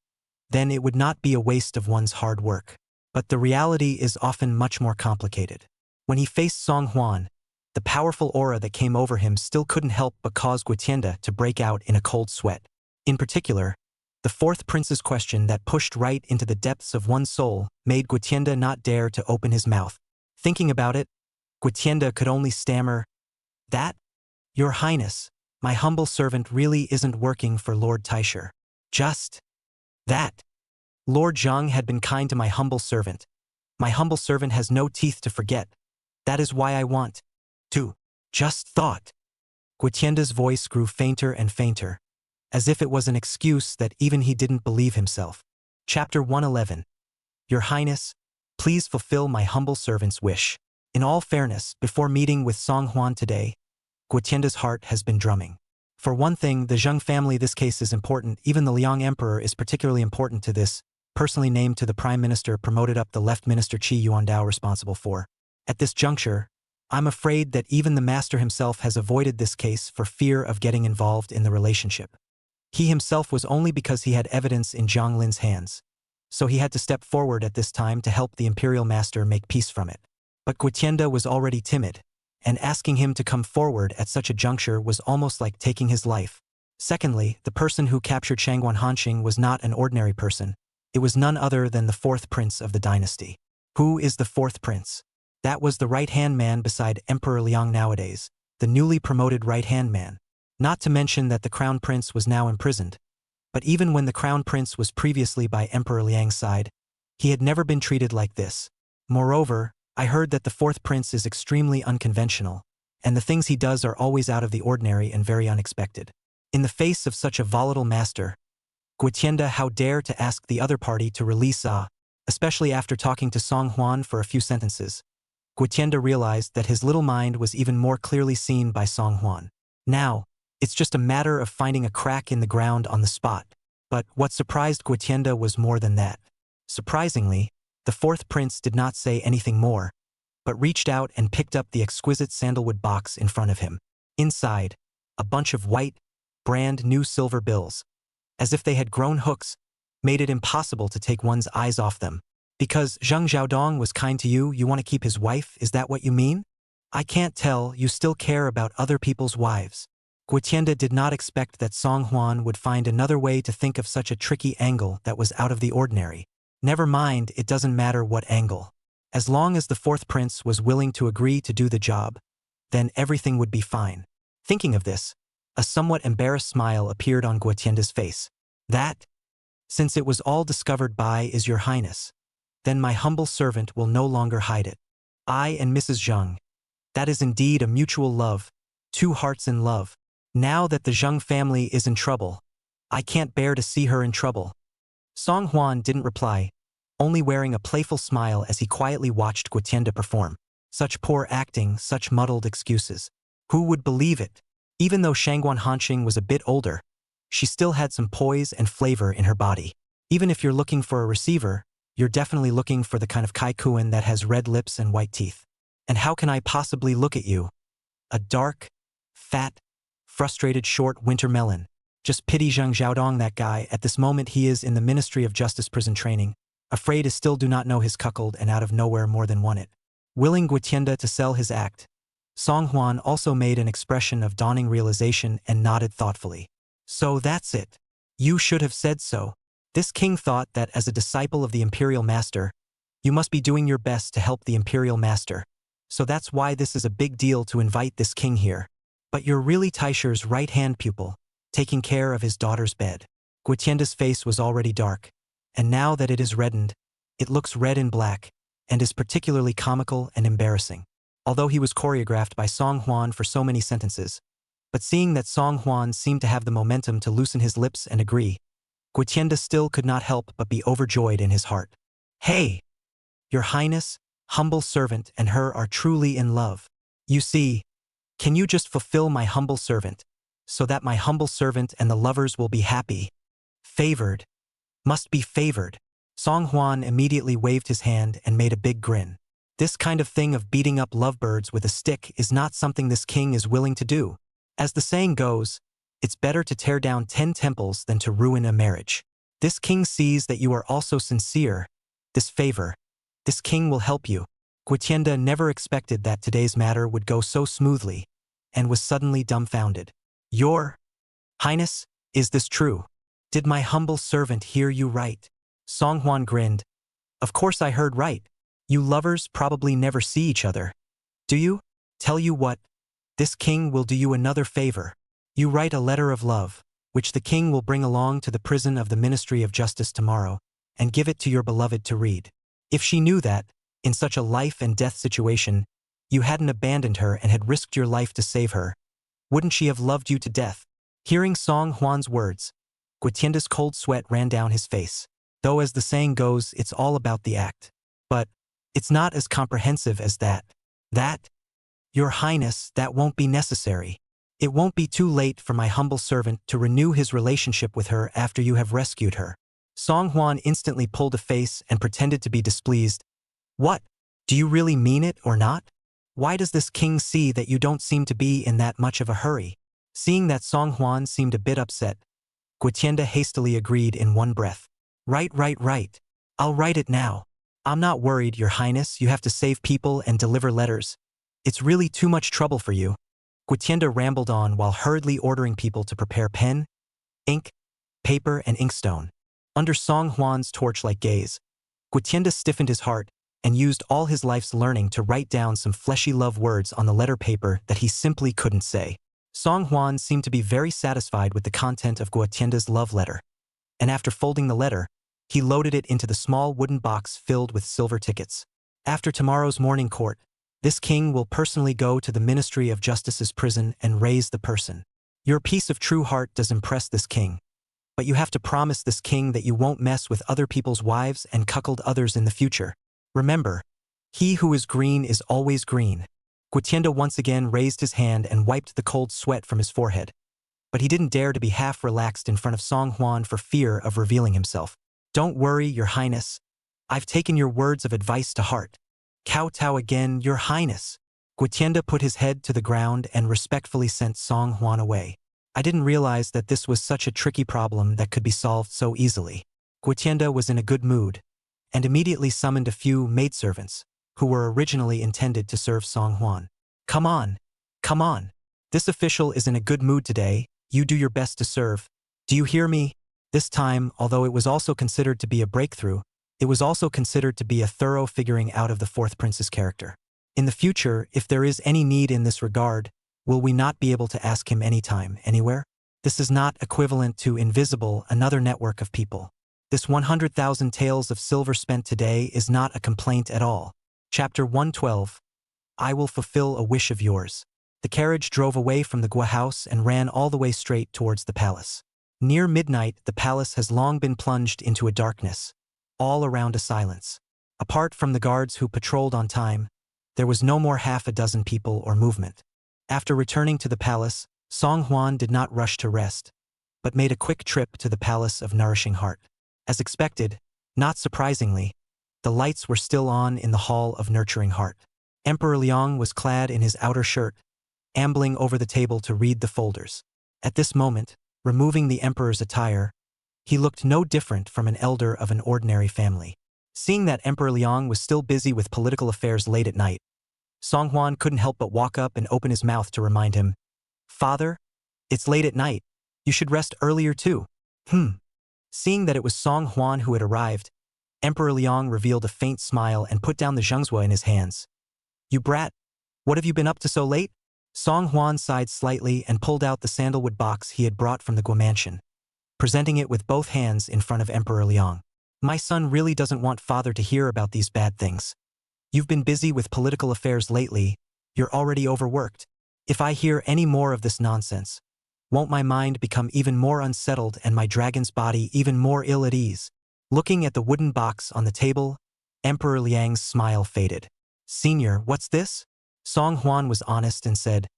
then it would not be a waste of one's hard work. But the reality is often much more complicated. When he faced Song Huan, the powerful aura that came over him still couldn't help but cause Guotienda to break out in a cold sweat. In particular, the fourth prince's question that pushed right into the depths of one's soul made Guotienda not dare to open his mouth. Thinking about it, Guotienda could only stammer, "That? Your Highness, my humble servant really isn't working for Lord Taisher. Just that. Lord Zhang had been kind to my humble servant. My humble servant has no teeth to forget. That is why I want to. Just thought." Guotienda's voice grew fainter and fainter, as if it was an excuse that even he didn't believe himself. Chapter 111. Your Highness, please fulfill my humble servant's wish. In all fairness, before meeting with Song Huan today, Guotienda's heart has been drumming. For one thing, the Zheng family this case is important. Even the Liang Emperor is particularly important to this, personally named to the Prime Minister, promoted up the left minister Qi Yuandao responsible for. At this juncture, I'm afraid that even the master himself has avoided this case for fear of getting involved in the relationship. He himself was only because he had evidence in Zhang Lin's hands, so he had to step forward at this time to help the imperial master make peace from it. But Guotienda was already timid, and asking him to come forward at such a juncture was almost like taking his life. Secondly, the person who captured Shangguan Hanxing was not an ordinary person. It was none other than the fourth prince of the dynasty. Who is the fourth prince? That was the right-hand man beside Emperor Liang nowadays, the newly promoted right-hand man. Not to mention that the crown prince was now imprisoned. But even when the crown prince was previously by Emperor Liang's side, he had never been treated like this. Moreover, I heard that the fourth prince is extremely unconventional, and the things he does are always out of the ordinary and very unexpected. In the face of such a volatile master, Guotienda how dare to ask the other party to release especially after talking to Song Huan for a few sentences. Guotienda realized that his little mind was even more clearly seen by Song Huan. Now, it's just a matter of finding a crack in the ground on the spot. But what surprised Guotienda was more than that. Surprisingly, the fourth prince did not say anything more, but reached out and picked up the exquisite sandalwood box in front of him. Inside, a bunch of white, brand new silver bills, as if they had grown hooks, made it impossible to take one's eyes off them. Because Zheng Xiaodong was kind to you, you want to keep his wife, is that what you mean? I can't tell, you still care about other people's wives. Guotienda did not expect that Song Huan would find another way to think of such a tricky angle that was out of the ordinary. Never mind, it doesn't matter what angle. As long as the fourth prince was willing to agree to do the job, then everything would be fine. Thinking of this, a somewhat embarrassed smile appeared on Guotienda's face. That, since it was all discovered by is your highness, then my humble servant will no longer hide it. I and Mrs. Zheng. That is indeed a mutual love, two hearts in love. Now that the Zheng family is in trouble, I can't bear to see her in trouble. Song Huan didn't reply, only wearing a playful smile as he quietly watched Guotienda perform. Such poor acting, such muddled excuses. Who would believe it? Even though Shangguan Hanxing was a bit older, she still had some poise and flavor in her body. Even if you're looking for a receiver, you're definitely looking for the kind of Kai Kuan that has red lips and white teeth. And how can I possibly look at you? A dark, fat, frustrated short winter melon. Just pity Zheng Xiaodong, that guy. At this moment he is in the Ministry of Justice prison training, afraid to still do not know his cuckold and out of nowhere more than won it. Willing Guotienda to sell his act, Song Huan also made an expression of dawning realization and nodded thoughtfully. So that's it. You should have said so. This king thought that as a disciple of the imperial master, you must be doing your best to help the imperial master. So that's why this is a big deal to invite this king here. But you're really Taisher's right-hand pupil, taking care of his daughter's bed. Guotienda's face was already dark, and now that it is reddened, It looks red and black, and is particularly comical and embarrassing. Although he was choreographed by Song Hwan for so many sentences, but seeing that Song Hwan seemed to have the momentum to loosen his lips and agree, Guotienda still could not help but be overjoyed in his heart. Hey! Your Highness, humble servant and her are truly in love. You see, can you just fulfill my humble servant, so that my humble servant and the lovers will be happy? Favored. Must be favored. Song Hwan immediately waved his hand and made a big grin. This kind of thing of beating up lovebirds with a stick is not something this king is willing to do. As the saying goes, it's better to tear down 10 temples than to ruin a marriage. This king sees that you are also sincere. This favor. This king will help you. Guotienda never expected that today's matter would go so smoothly, and was suddenly dumbfounded. Your Highness, is this true? Did my humble servant hear you right? Song Hwan grinned. Of course I heard right. You lovers probably never see each other. Do you? Tell you what, this king will do you another favor. You write a letter of love, which the king will bring along to the prison of the Ministry of Justice tomorrow, and give it to your beloved to read. If she knew that, in such a life and death situation, you hadn't abandoned her and had risked your life to save her, wouldn't she have loved you to death? Hearing Song Hwan's words, Guotienda's cold sweat ran down his face. Though as the saying goes, it's all about the act. But it's not as comprehensive as that. That? Your Highness, that won't be necessary. It won't be too late for my humble servant to renew his relationship with her after you have rescued her. Song Hwan instantly pulled a face and pretended to be displeased. What? Do you really mean it or not? Why does this king see that you don't seem to be in that much of a hurry? Seeing that Song Hwan seemed a bit upset, Guotienda hastily agreed in one breath. Right. I'll write it now. I'm not worried, Your Highness, you have to save people and deliver letters. It's really too much trouble for you. Guotienda rambled on while hurriedly ordering people to prepare pen, ink, paper, and inkstone. Under Song Hwan's torch-like gaze, Guotienda stiffened his heart and used all his life's learning to write down some fleshy love words on the letter paper that he simply couldn't say. Song Hwan seemed to be very satisfied with the content of Guotienda's love letter, and after folding the letter, he loaded it into the small wooden box filled with silver tickets. After tomorrow's morning court, this king will personally go to the Ministry of Justice's prison and raise the person. Your piece of true heart does impress this king, but you have to promise this king that you won't mess with other people's wives and cuckold others in the future. Remember, he who is green is always green. Guotienda once again raised his hand and wiped the cold sweat from his forehead, but he didn't dare to be half relaxed in front of Song Hwan for fear of revealing himself. Don't worry, Your Highness. I've taken your words of advice to heart. Kowtow again, Your Highness. Guotienda put his head to the ground and respectfully sent Song Hwan away. I didn't realize that this was such a tricky problem that could be solved so easily. Guotienda was in a good mood, and immediately summoned a few maidservants, who were originally intended to serve Song Hwan. Come on. This official is in a good mood today, you do your best to serve. Do you hear me? This time, although it was also considered to be a breakthrough, it was also considered to be a thorough figuring out of the fourth prince's character. In the future, if there is any need in this regard, will we not be able to ask him anytime, anywhere? This is not equivalent to Invisible, another network of people. This 100,000 taels of silver spent today is not a complaint at all. Chapter 112. I will fulfill a wish of yours. The carriage drove away from the Gua house and ran all the way straight towards the palace. Near midnight, the palace has long been plunged into a darkness, all around a silence. Apart from the guards who patrolled on time, there was no more half a dozen people or movement. After returning to the palace, Song Hwan did not rush to rest, but made a quick trip to the Palace of Nourishing Heart. As expected, not surprisingly, the lights were still on in the Hall of Nurturing Heart. Emperor Liang was clad in his outer shirt, ambling over the table to read the folders. At this moment, removing the emperor's attire, he looked no different from an elder of an ordinary family. Seeing that Emperor Liang was still busy with political affairs late at night, Song Hwan couldn't help but walk up and open his mouth to remind him, "Father, it's late at night. You should rest earlier too." Seeing that it was Song Hwan who had arrived, Emperor Liang revealed a faint smile and put down the zhengzhua in his hands. "You brat, what have you been up to so late?" Song Hwan sighed slightly and pulled out the sandalwood box he had brought from the Gua mansion, presenting it with both hands in front of Emperor Liang. My son really doesn't want father to hear about these bad things. You've been busy with political affairs lately, you're already overworked. If I hear any more of this nonsense, won't my mind become even more unsettled and my dragon's body even more ill at ease? Looking at the wooden box on the table, Emperor Liang's smile faded. Senior, what's this? Song Huan was honest and said,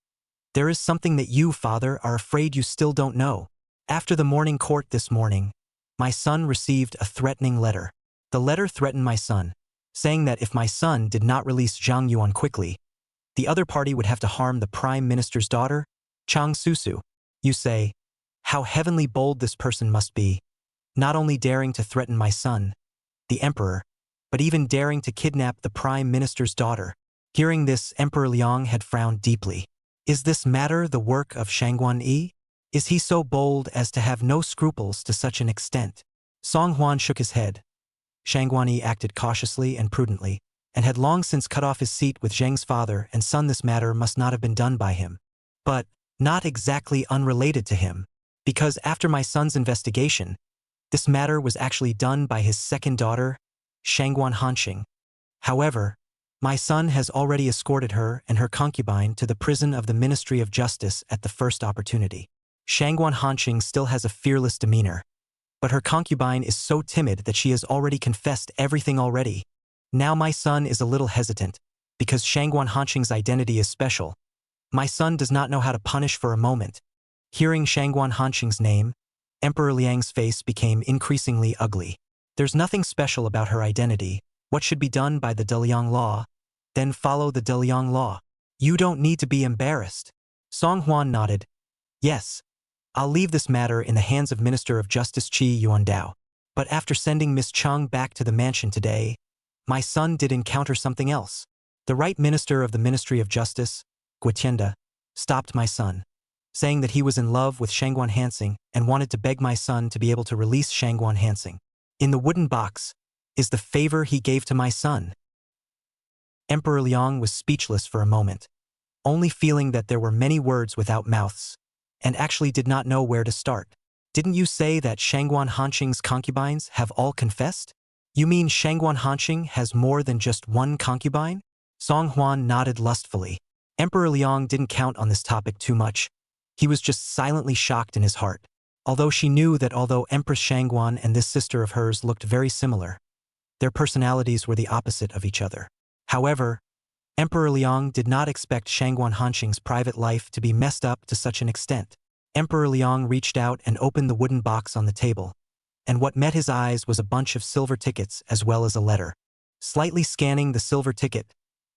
there is something that you, father, are afraid you still don't know. After the morning court this morning, my son received a threatening letter. The letter threatened my son, saying that if my son did not release Zhang Yuan quickly, the other party would have to harm the prime minister's daughter, Cheng Susu. You say, how heavenly bold this person must be, not only daring to threaten my son, the emperor, but even daring to kidnap the prime minister's daughter. Hearing this, Emperor Liang had frowned deeply. Is this matter the work of Shangguan Yi? Is he so bold as to have no scruples to such an extent? Song Huan shook his head. Shangguan Yi acted cautiously and prudently, and had long since cut off his seat with Zheng's father and son. This matter must not have been done by him. But not exactly unrelated to him, because after my son's investigation, this matter was actually done by his second daughter, Shangguan Hanqing. However, my son has already escorted her and her concubine to the prison of the Ministry of Justice at the first opportunity. Shangguan Hanqing still has a fearless demeanor, but her concubine is so timid that she has already confessed everything already. Now my son is a little hesitant, because Shangguan Hanqing's identity is special. My son does not know how to punish for a moment. Hearing Shangguan Hanqing's name, Emperor Liang's face became increasingly ugly. There's nothing special about her identity. What should be done by the Deliang law, then follow the Deliang law. You don't need to be embarrassed. Song Huan nodded. Yes, I'll leave this matter in the hands of Minister of Justice Qi Yuandao. But after sending Miss Cheng back to the mansion today, my son did encounter something else. The right minister of the Ministry of Justice, Guotienda, stopped my son, saying that he was in love with Shangguan Hanqing and wanted to beg my son to be able to release Shangguan Hanqing. In the wooden box is the favor he gave to my son. Emperor Liang was speechless for a moment, only feeling that there were many words without mouths, and actually did not know where to start. Didn't you say that Shangguan Hanqing's concubines have all confessed? You mean Shangguan Hanqing has more than just one concubine? Song Huan nodded lustfully. Emperor Liang didn't count on this topic too much. He was just silently shocked in his heart. Although she knew that although Empress Shangguan and this sister of hers looked very similar, their personalities were the opposite of each other. However, Emperor Liang did not expect Shangguan Hanqing's private life to be messed up to such an extent. Emperor Liang reached out and opened the wooden box on the table, and what met his eyes was a bunch of silver tickets as well as a letter. Slightly scanning the silver ticket,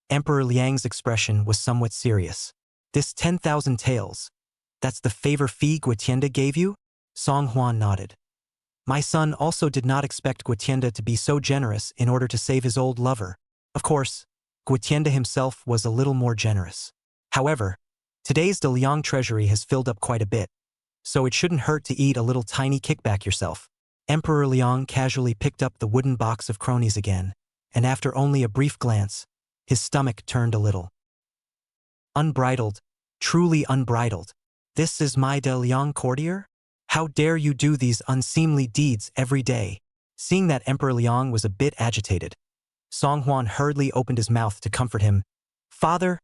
Emperor Liang's expression was somewhat serious. This 10,000 taels, that's the favor fee Guotienda gave you? Song Huan nodded. My son also did not expect Guotienda to be so generous in order to save his old lover. Of course, Guotienda himself was a little more generous. However, today's Deliang treasury has filled up quite a bit, so it shouldn't hurt to eat a little tiny kickback yourself. Emperor Liang casually picked up the wooden box of cronies again, and after only a brief glance, his stomach turned a little. Unbridled, truly unbridled. This is my Deliang courtier? How dare you do these unseemly deeds every day? Seeing that Emperor Liang was a bit agitated, Song Huan hurriedly opened his mouth to comfort him. Father,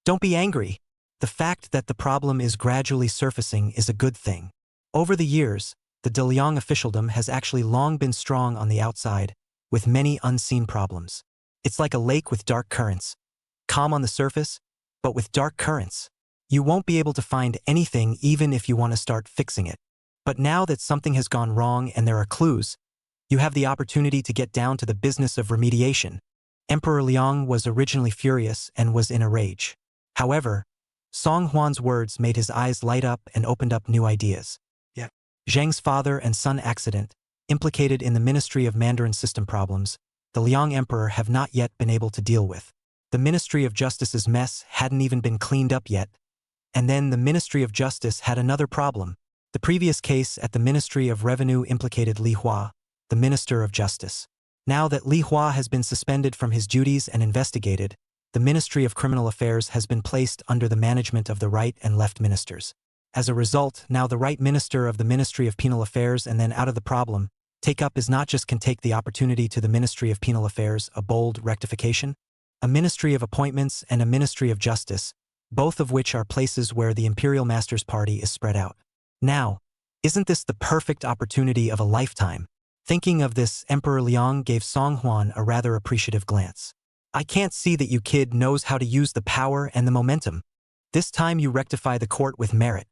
don't be angry. The fact that the problem is gradually surfacing is a good thing. Over the years, the Deliang officialdom has actually long been strong on the outside, with many unseen problems. It's like a lake with dark currents. Calm on the surface, but with dark currents. You won't be able to find anything even if you want to start fixing it. But now that something has gone wrong and there are clues, you have the opportunity to get down to the business of remediation. Emperor Liang was originally furious and was in a rage. However, Song Huan's words made his eyes light up and opened up new ideas. Zheng's father and son accident, implicated in the Ministry of Mandarin system problems, the Liang Emperor have not yet been able to deal with. The Ministry of Justice's mess hadn't even been cleaned up yet. And then the Ministry of Justice had another problem. The previous case at the Ministry of Revenue implicated Li Hua, the Minister of Justice. Now that Li Hua has been suspended from his duties and investigated, the Ministry of Criminal Affairs has been placed under the management of the right and left ministers. As a result, now the right minister of the Ministry of Penal Affairs and then out of the problem, Take up is not just can take the opportunity to the Ministry of Penal Affairs, a bold rectification, a Ministry of Appointments and a Ministry of Justice, both of which are places where the Imperial Masters Party is spread out. Now, isn't this the perfect opportunity of a lifetime? Thinking of this, Emperor Liang gave Song Huan a rather appreciative glance. I can't see that you kid knows how to use the power and the momentum. This time you rectify the court with merit.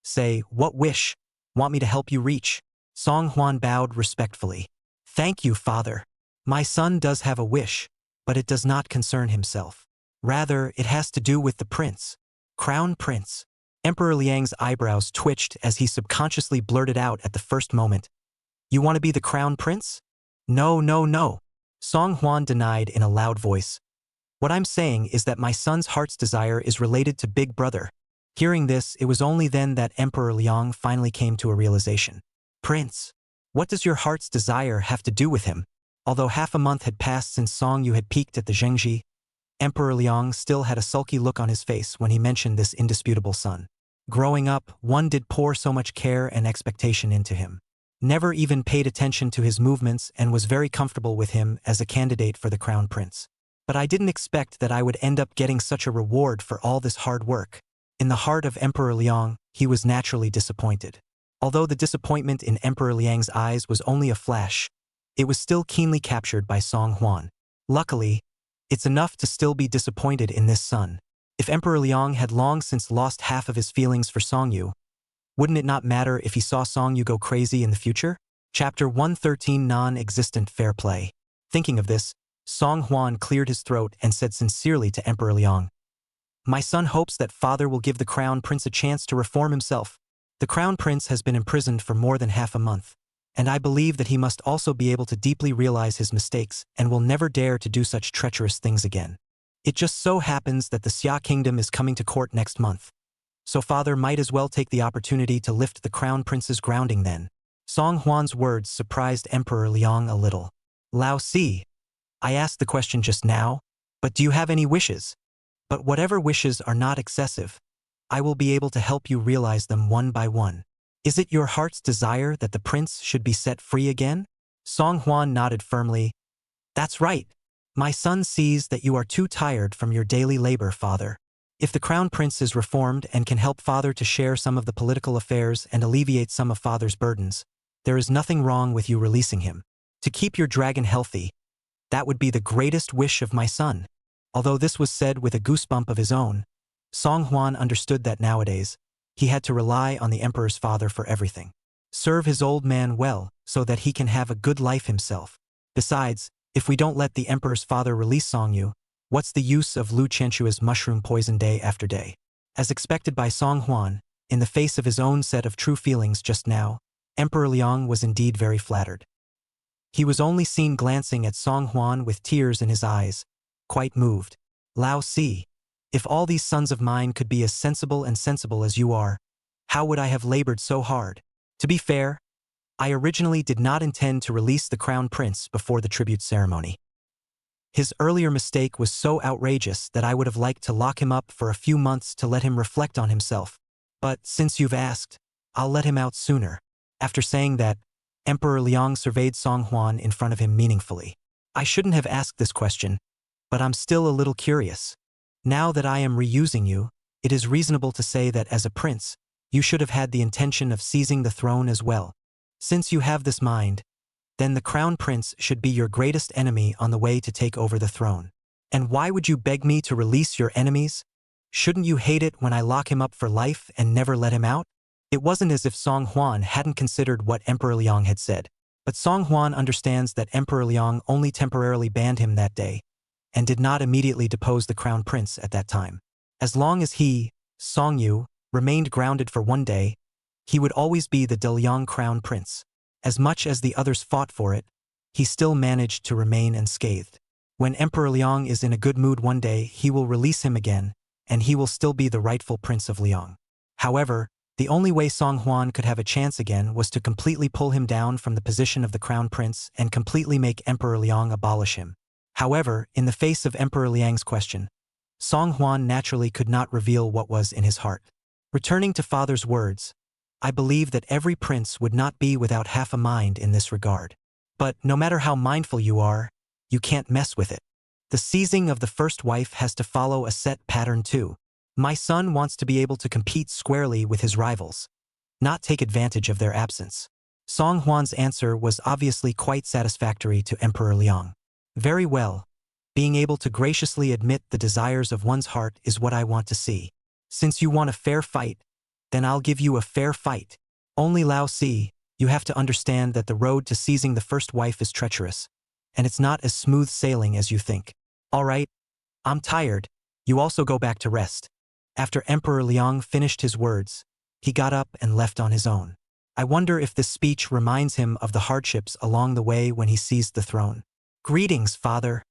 Say, what wish? Want me to help you reach? Song Huan bowed respectfully. Thank you, father. My son does have a wish, but it does not concern himself. Rather, it has to do with the prince. Crown Prince. Emperor Liang's eyebrows twitched as he subconsciously blurted out at the first moment. You want to be the crown prince? No, no, no. Song Huan denied in a loud voice. What I'm saying is that my son's heart's desire is related to Big Brother. Hearing this, it was only then that Emperor Liang finally came to a realization. Prince, what does your heart's desire have to do with him? Although half a month had passed since Song Yu had peeked at the Zhengji, Emperor Liang still had a sulky look on his face when he mentioned this indisputable son. Growing up, one did pour so much care and expectation into him. Never even paid attention to his movements and was very comfortable with him as a candidate for the crown prince. But I didn't expect that I would end up getting such a reward for all this hard work. In the heart of Emperor Liang, he was naturally disappointed. Although the disappointment in Emperor Liang's eyes was only a flash, it was still keenly captured by Song Huan. Luckily, it's enough to still be disappointed in this son. If Emperor Liang had long since lost half of his feelings for Song Yu, wouldn't it not matter if he saw Song Yu go crazy in the future? Chapter 113 Non-Existent Fair Play. Thinking of this, Song Huan cleared his throat and said sincerely to Emperor Liang, my son hopes that father will give the crown prince a chance to reform himself. The crown prince has been imprisoned for more than half a month, and I believe that he must also be able to deeply realize his mistakes and will never dare to do such treacherous things again. It just so happens that the Xia kingdom is coming to court next month. So father might as well take the opportunity to lift the crown prince's grounding then. Song Huan's words surprised Emperor Liang a little. Lao Si, I asked the question just now, but do you have any wishes? But whatever wishes are not excessive, I will be able to help you realize them one by one. Is it your heart's desire that the prince should be set free again? Song Huan nodded firmly. That's right. My son sees that you are too tired from your daily labor, father. If the crown prince is reformed and can help father to share some of the political affairs and alleviate some of father's burdens, there is nothing wrong with you releasing him. To keep your dragon healthy, that would be the greatest wish of my son. Although this was said with a goosebump of his own, Song Huan understood that nowadays, he had to rely on the emperor's father for everything. Serve his old man well so that he can have a good life himself. Besides, if we don't let the emperor's father release Song Yu, what's the use of Lu Qianxua's mushroom poison day after day? As expected by Song Huan, in the face of his own set of true feelings just now, Emperor Liang was indeed very flattered. He was only seen glancing at Song Huan with tears in his eyes, quite moved. Lao Si, if all these sons of mine could be as sensible as you are, how would I have labored so hard? To be fair, I originally did not intend to release the crown prince before the tribute ceremony. His earlier mistake was so outrageous that I would have liked to lock him up for a few months to let him reflect on himself. But since you've asked, I'll let him out sooner. After saying that, Emperor Liang surveyed Song Huan in front of him meaningfully. I shouldn't have asked this question, but I'm still a little curious. Now that I am reusing you, it is reasonable to say that as a prince, you should have had the intention of seizing the throne as well. Since you have this mind, then the crown prince should be your greatest enemy on the way to take over the throne. And why would you beg me to release your enemies? Shouldn't you hate it when I lock him up for life and never let him out? It wasn't as if Song Huan hadn't considered what Emperor Liang had said, but Song Huan understands that Emperor Liang only temporarily banned him that day, and did not immediately depose the crown prince at that time. As long as he, Song Yu, remained grounded for one day, he would always be the DeLiang crown prince. As much as the others fought for it, he still managed to remain unscathed. When Emperor Liang is in a good mood one day, he will release him again, and he will still be the rightful prince of Liang. However, the only way Song Huan could have a chance again was to completely pull him down from the position of the crown prince and completely make Emperor Liang abolish him. However, in the face of Emperor Liang's question, Song Huan naturally could not reveal what was in his heart. Returning to father's words, I believe that every prince would not be without half a mind in this regard. But no matter how mindful you are, you can't mess with it. The seizing of the first wife has to follow a set pattern too. My son wants to be able to compete squarely with his rivals, not take advantage of their absence. Song Huan's answer was obviously quite satisfactory to Emperor Liang. Very well. Being able to graciously admit the desires of one's heart is what I want to see. Since you want a fair fight, then I'll give you a fair fight. Only Lao Si, you have to understand that the road to seizing the first wife is treacherous, and it's not as smooth sailing as you think. All right, I'm tired. You also go back to rest. After Emperor Liang finished his words, he got up and left on his own. I wonder if this speech reminds him of the hardships along the way when he seized the throne. Greetings, father.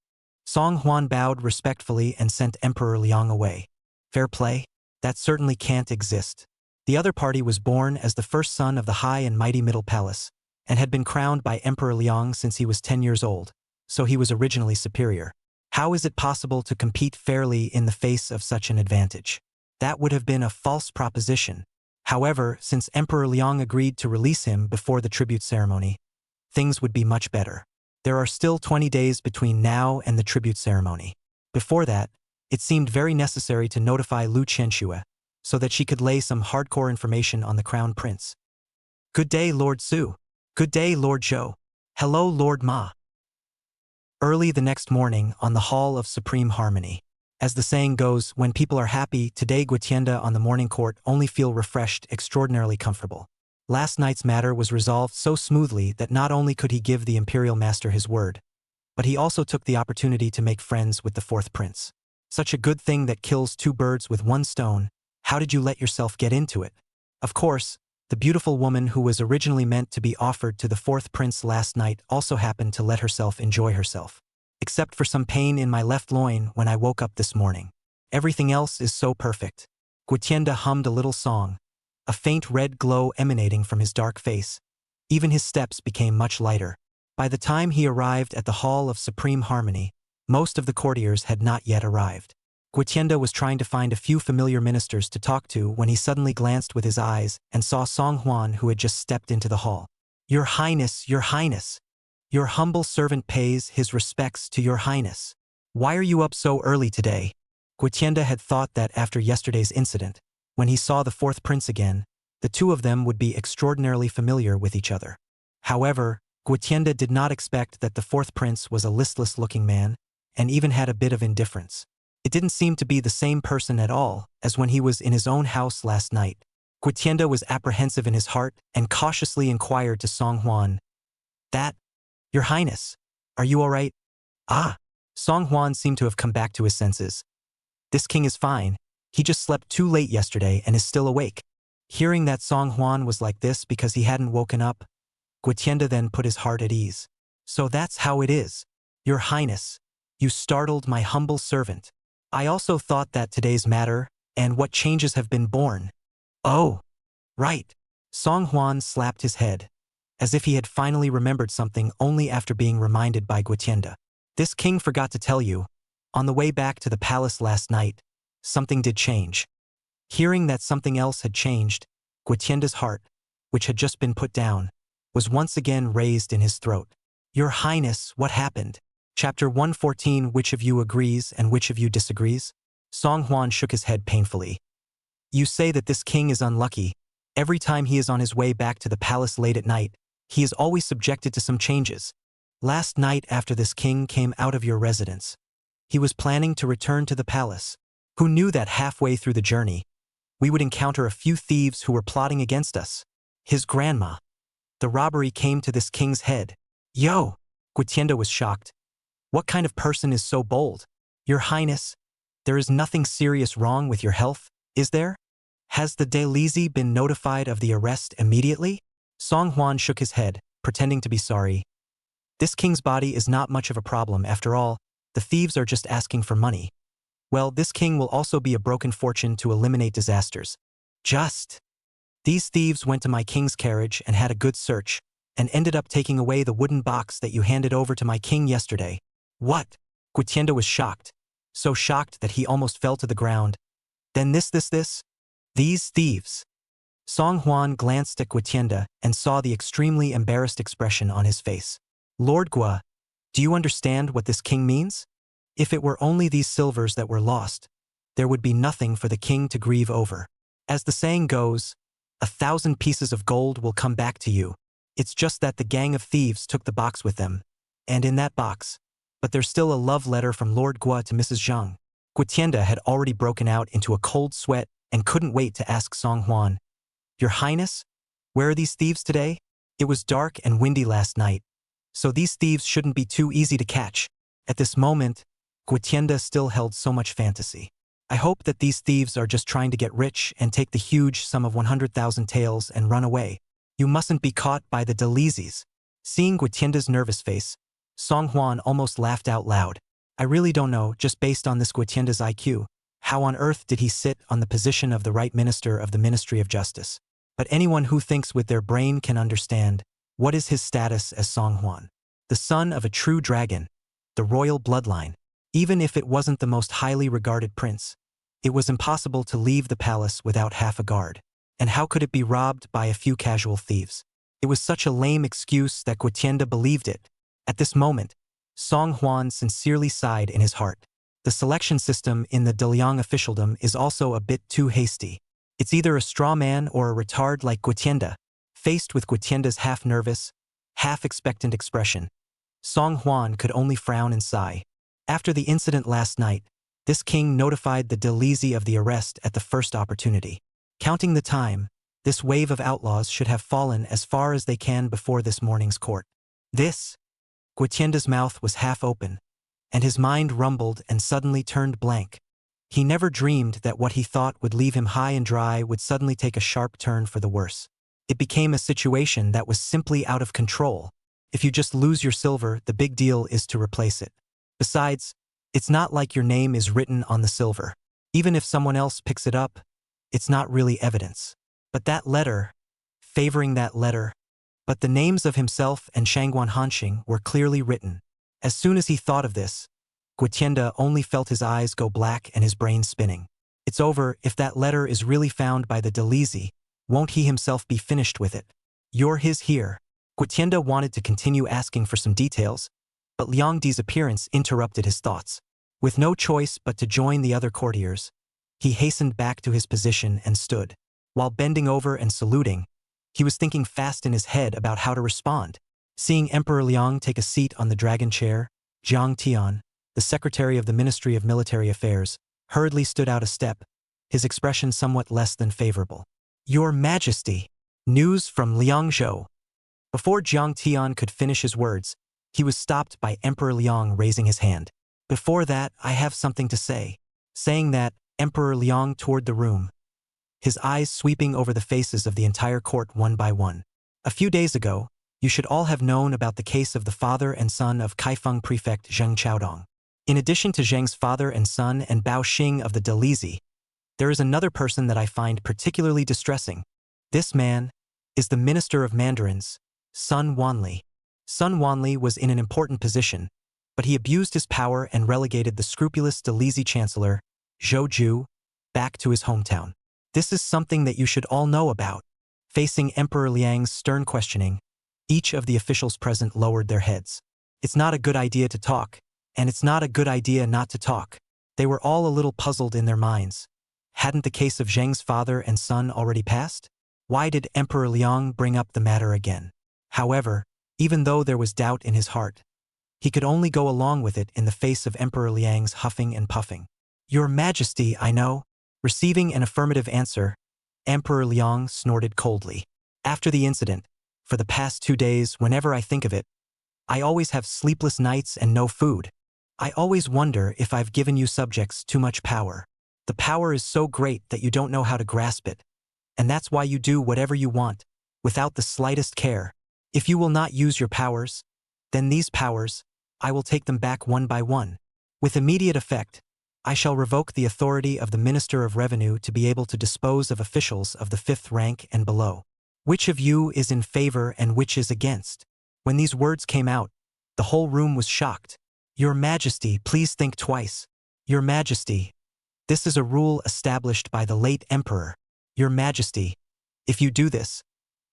Song Huan bowed respectfully and sent Emperor Liang away. Fair play? That certainly can't exist. The other party was born as the first son of the high and mighty Middle Palace, and had been crowned by Emperor Liang since he was 10 years old, so he was originally superior. How is it possible to compete fairly in the face of such an advantage? That would have been a false proposition. However, since Emperor Liang agreed to release him before the tribute ceremony, things would be much better. There are still 20 days between now and the tribute ceremony. Before that, it seemed very necessary to notify Lu Qianxue, so that she could lay some hardcore information on the crown prince. Good day, Lord Su. Good day, Lord Zhou. Hello, Lord Ma. Early the next morning on the Hall of Supreme Harmony. As the saying goes, when people are happy, today Guitienda on the morning court only feel refreshed, extraordinarily comfortable. Last night's matter was resolved so smoothly that not only could he give the imperial master his word, but he also took the opportunity to make friends with the fourth prince. Such a good thing that kills two birds with one stone. How did you let yourself get into it? Of course, the beautiful woman who was originally meant to be offered to the fourth prince last night also happened to let herself enjoy herself. Except for some pain in my left loin when I woke up this morning. Everything else is so perfect. Guitienda hummed a little song, a faint red glow emanating from his dark face. Even his steps became much lighter. By the time he arrived at the Hall of Supreme Harmony, most of the courtiers had not yet arrived. Guitienda was trying to find a few familiar ministers to talk to when he suddenly glanced with his eyes and saw Song Huan, who had just stepped into the hall. Your Highness, Your Highness. Your humble servant pays his respects to Your Highness. Why are you up so early today? Guitienda had thought that after yesterday's incident, when he saw the fourth prince again, the two of them would be extraordinarily familiar with each other. However, Guitienda did not expect that the fourth prince was a listless-looking man, and even had a bit of indifference. It didn't seem to be the same person at all as when he was in his own house last night. Guitienda was apprehensive in his heart and cautiously inquired to Song Huan. Your Highness, are you all right? Ah, Song Huan seemed to have come back to his senses. This king is fine. He just slept too late yesterday and is still awake. Hearing that Song Huan was like this because he hadn't woken up, Guitienda then put his heart at ease. So that's how it is. Your Highness, you startled my humble servant. I also thought that today's matter and what changes have been born. Oh, right. Song Huan slapped his head, as if he had finally remembered something only after being reminded by Guitienda. This king forgot to tell you, on the way back to the palace last night, something did change. Hearing that something else had changed, Guitienda's heart, which had just been put down, was once again raised in his throat. Your Highness, what happened? Chapter 114. Which of you agrees and which of you disagrees? Song Huan shook his head painfully. You say that this king is unlucky. Every time he is on his way back to the palace late at night, he is always subjected to some changes. Last night after this king came out of your residence, he was planning to return to the palace. Who knew that halfway through the journey, we would encounter a few thieves who were plotting against us? His grandma. The robbery came to this king's head. Yo! Guitienda was shocked. What kind of person is so bold? Your Highness, there is nothing serious wrong with your health, is there? Has the Delizi been notified of the arrest immediately? Song Huan shook his head, pretending to be sorry. This king's body is not much of a problem after all. The thieves are just asking for money. Well, this king will also be a broken fortune to eliminate disasters. These thieves went to my king's carriage and had a good search, and ended up taking away the wooden box that you handed over to my king yesterday. What? Guitienda was shocked. So shocked that he almost fell to the ground. Then this. These thieves. Song Huan glanced at Guotienda and saw the extremely embarrassed expression on his face. Lord Gua, do you understand what this king means? If it were only these silvers that were lost, there would be nothing for the king to grieve over. As the saying goes, 1,000 pieces of gold will come back to you. It's just that the gang of thieves took the box with them, and in that box, but there's still a love letter from Lord Gua to Mrs. Zhang. Guotienda had already broken out into a cold sweat and couldn't wait to ask Song Huan, Your Highness, where are these thieves today? It was dark and windy last night, so these thieves shouldn't be too easy to catch. At this moment, Guotienda still held so much fantasy. I hope that these thieves are just trying to get rich and take the huge sum of 100,000 taels and run away. You mustn't be caught by the Delizis. Seeing Guotienda's nervous face, Song Huan almost laughed out loud. I really don't know, just based on this Guotienda's IQ, how on earth did he sit on the position of the right minister of the Ministry of Justice? But anyone who thinks with their brain can understand what is his status as Song Huan. The son of a true dragon, the royal bloodline. Even if it wasn't the most highly regarded prince, it was impossible to leave the palace without half a guard. And how could it be robbed by a few casual thieves? It was such a lame excuse that Guotienda believed it. At this moment, Song Huan sincerely sighed in his heart. The selection system in the Daliang officialdom is also a bit too hasty. It's either a straw man or a retard like Guotienda. Faced with Guotienda's half-nervous, half-expectant expression, Song Huan could only frown and sigh. After the incident last night, this king notified the Delizi of the arrest at the first opportunity. Counting the time, this wave of outlaws should have fallen as far as they can before this morning's court. Guotienda's mouth was half open, and his mind rumbled and suddenly turned blank. He never dreamed that what he thought would leave him high and dry would suddenly take a sharp turn for the worse. It became a situation that was simply out of control. If you just lose your silver, the big deal is to replace it. Besides, it's not like your name is written on the silver. Even if someone else picks it up, it's not really evidence. But that letter, favoring that letter, but the names of himself and Shangguan Hanxing were clearly written. As soon as he thought of this, Guotienda only felt his eyes go black and his brain spinning. It's over. If that letter is really found by the Delizi, won't he himself be finished with it? You're his here. Guotienda wanted to continue asking for some details, but Liang Di's appearance interrupted his thoughts. With no choice but to join the other courtiers, he hastened back to his position and stood. While bending over and saluting, he was thinking fast in his head about how to respond. Seeing Emperor Liang take a seat on the dragon chair, Jiang Tian, the secretary of the Ministry of Military Affairs, hurriedly stood out a step, his expression somewhat less than favorable. Your Majesty! News from Liangzhou. Before Jiang Tian could finish his words, he was stopped by Emperor Liang raising his hand. Before that, I have something to say. Saying that, Emperor Liang toured the room, his eyes sweeping over the faces of the entire court one by one. A few days ago, you should all have known about the case of the father and son of Kaifeng prefect Zheng Chaodong. In addition to Zheng's father and son and Bao Xing of the Delizi, there is another person that I find particularly distressing. This man is the Minister of Mandarins, Sun Wanli. Sun Wanli was in an important position, but he abused his power and relegated the scrupulous Delizi Chancellor, Zhou Ju, back to his hometown. This is something that you should all know about. Facing Emperor Liang's stern questioning, each of the officials present lowered their heads. It's not a good idea to talk, and it's not a good idea not to talk. They were all a little puzzled in their minds. Hadn't the case of Zheng's father and son already passed? Why did Emperor Liang bring up the matter again? However, even though there was doubt in his heart, he could only go along with it in the face of Emperor Liang's huffing and puffing. Your Majesty, I know. Receiving an affirmative answer, Emperor Liang snorted coldly. After the incident, for the past 2 days, whenever I think of it, I always have sleepless nights and no food. I always wonder if I've given you subjects too much power. The power is so great that you don't know how to grasp it, and that's why you do whatever you want, without the slightest care. If you will not use your powers, then these powers, I will take them back one by one. With immediate effect, I shall revoke the authority of the Minister of Revenue to be able to dispose of officials of the 5th rank and below. Which of you is in favor and which is against? When these words came out, the whole room was shocked. Your Majesty, please think twice. Your Majesty, this is a rule established by the late Emperor. Your Majesty, If you do this,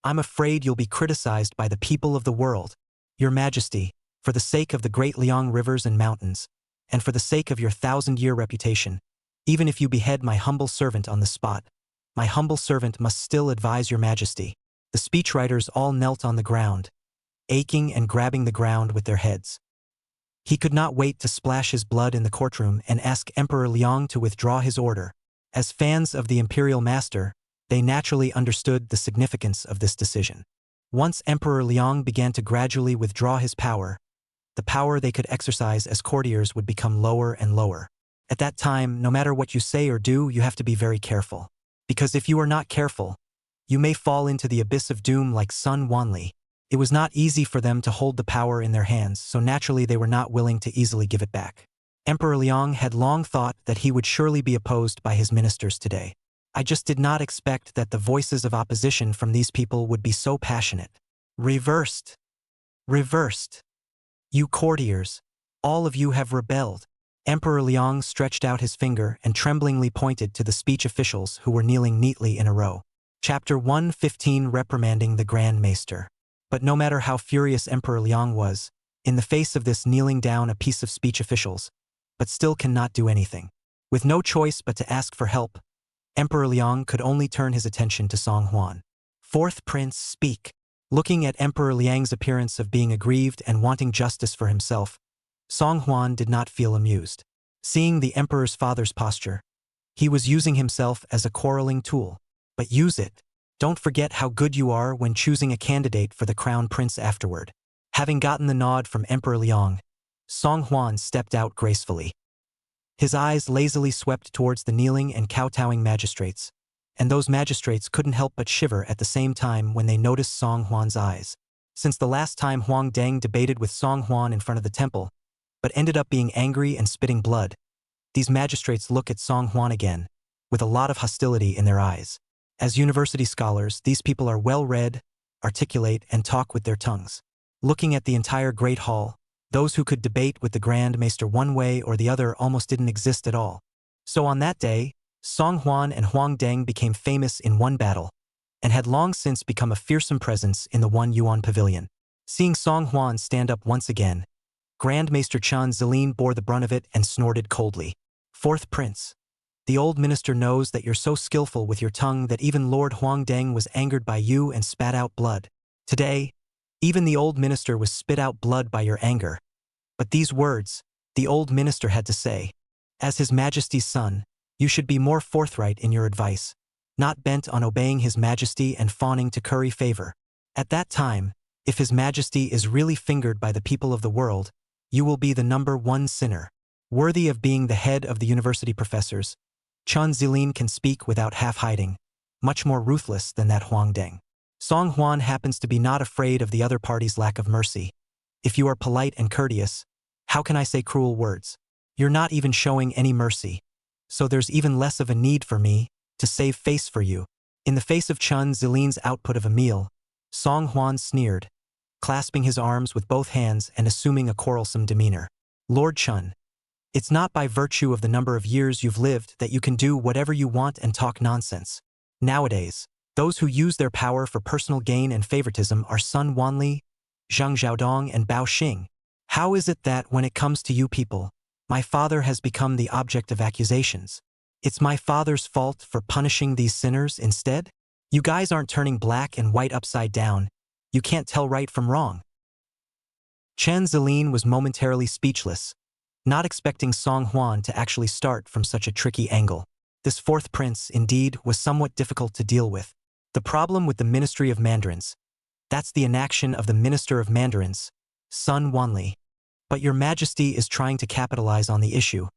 I'm afraid you'll be criticized by the people of the world. Your Majesty, for the sake of the great Liang rivers and mountains, and for the sake of your 1,000-year reputation, even if you behead my humble servant on the spot, my humble servant must still advise your Majesty. The speechwriters all knelt on the ground, aching and grabbing the ground with their heads. He could not wait to splash his blood in the courtroom and ask Emperor Liang to withdraw his order. As fans of the imperial master, they naturally understood the significance of this decision. Once Emperor Liang began to gradually withdraw his power, the power they could exercise as courtiers would become lower and lower. At that time, no matter what you say or do, you have to be very careful. Because if you are not careful, you may fall into the abyss of doom like Sun Wanli. It was not easy for them to hold the power in their hands, so naturally they were not willing to easily give it back. Emperor Liang had long thought that he would surely be opposed by his ministers today. I just did not expect that the voices of opposition from these people would be so passionate. Reversed. Reversed. You courtiers, all of you have rebelled. Emperor Liang stretched out his finger and tremblingly pointed to the speech officials who were kneeling neatly in a row. Chapter 115 Reprimanding the Grand Maester. But no matter how furious Emperor Liang was, in the face of this kneeling down a piece of speech officials, but still cannot do anything. With no choice but to ask for help, Emperor Liang could only turn his attention to Song Huan. Fourth Prince, speak. Looking at Emperor Liang's appearance of being aggrieved and wanting justice for himself, Song Huan did not feel amused. Seeing the Emperor's father's posture, he was using himself as a quarreling tool. But use it. Don't forget how good you are when choosing a candidate for the crown prince afterward. Having gotten the nod from Emperor Liang, Song Huan stepped out gracefully. His eyes lazily swept towards the kneeling and kowtowing magistrates, and those magistrates couldn't help but shiver at the same time when they noticed Song Huan's eyes. Since the last time Huang Deng debated with Song Huan in front of the temple, but ended up being angry and spitting blood, these magistrates look at Song Huan again, with a lot of hostility in their eyes. As university scholars, these people are well-read, articulate, and talk with their tongues. Looking at the entire Great Hall, those who could debate with the Grand Maester one way or the other almost didn't exist at all. So on that day, Song Huan and Huang Deng became famous in one battle, and had long since become a fearsome presence in the One Yuan Pavilion. Seeing Song Huan stand up once again, Grand Maester Chen Zilin bore the brunt of it and snorted coldly. Fourth Prince. The old minister knows that you're so skillful with your tongue that even Lord Huang Deng was angered by you and spat out blood. Today, even the old minister was spit out blood by your anger. But these words, the old minister had to say, as His Majesty's son, you should be more forthright in your advice, not bent on obeying His Majesty and fawning to curry favor. At that time, if His Majesty is really fingered by the people of the world, you will be the #1 sinner. Worthy of being the head of the university professors, Chen Zilin can speak without half-hiding, much more ruthless than that Huang Deng. Song Huan happens to be not afraid of the other party's lack of mercy. If you are polite and courteous, how can I say cruel words? You're not even showing any mercy. So there's even less of a need for me to save face for you. In the face of Chen Zilin's output of a meal, Song Huan sneered, clasping his arms with both hands and assuming a quarrelsome demeanor. Lord Chen, it's not by virtue of the number of years you've lived that you can do whatever you want and talk nonsense. Nowadays, those who use their power for personal gain and favoritism are Sun Wanli, Zhang Xiaodong, and Bao Xing. How is it that when it comes to you people, my father has become the object of accusations? It's my father's fault for punishing these sinners instead? You guys aren't turning black and white upside down. You can't tell right from wrong. Chen Zilin was momentarily speechless, not expecting Song Huan to actually start from such a tricky angle. This fourth prince, indeed, was somewhat difficult to deal with. The problem with the Ministry of Mandarins, that's the inaction of the Minister of Mandarins, Sun Wanli. But your Majesty is trying to capitalize on the issue,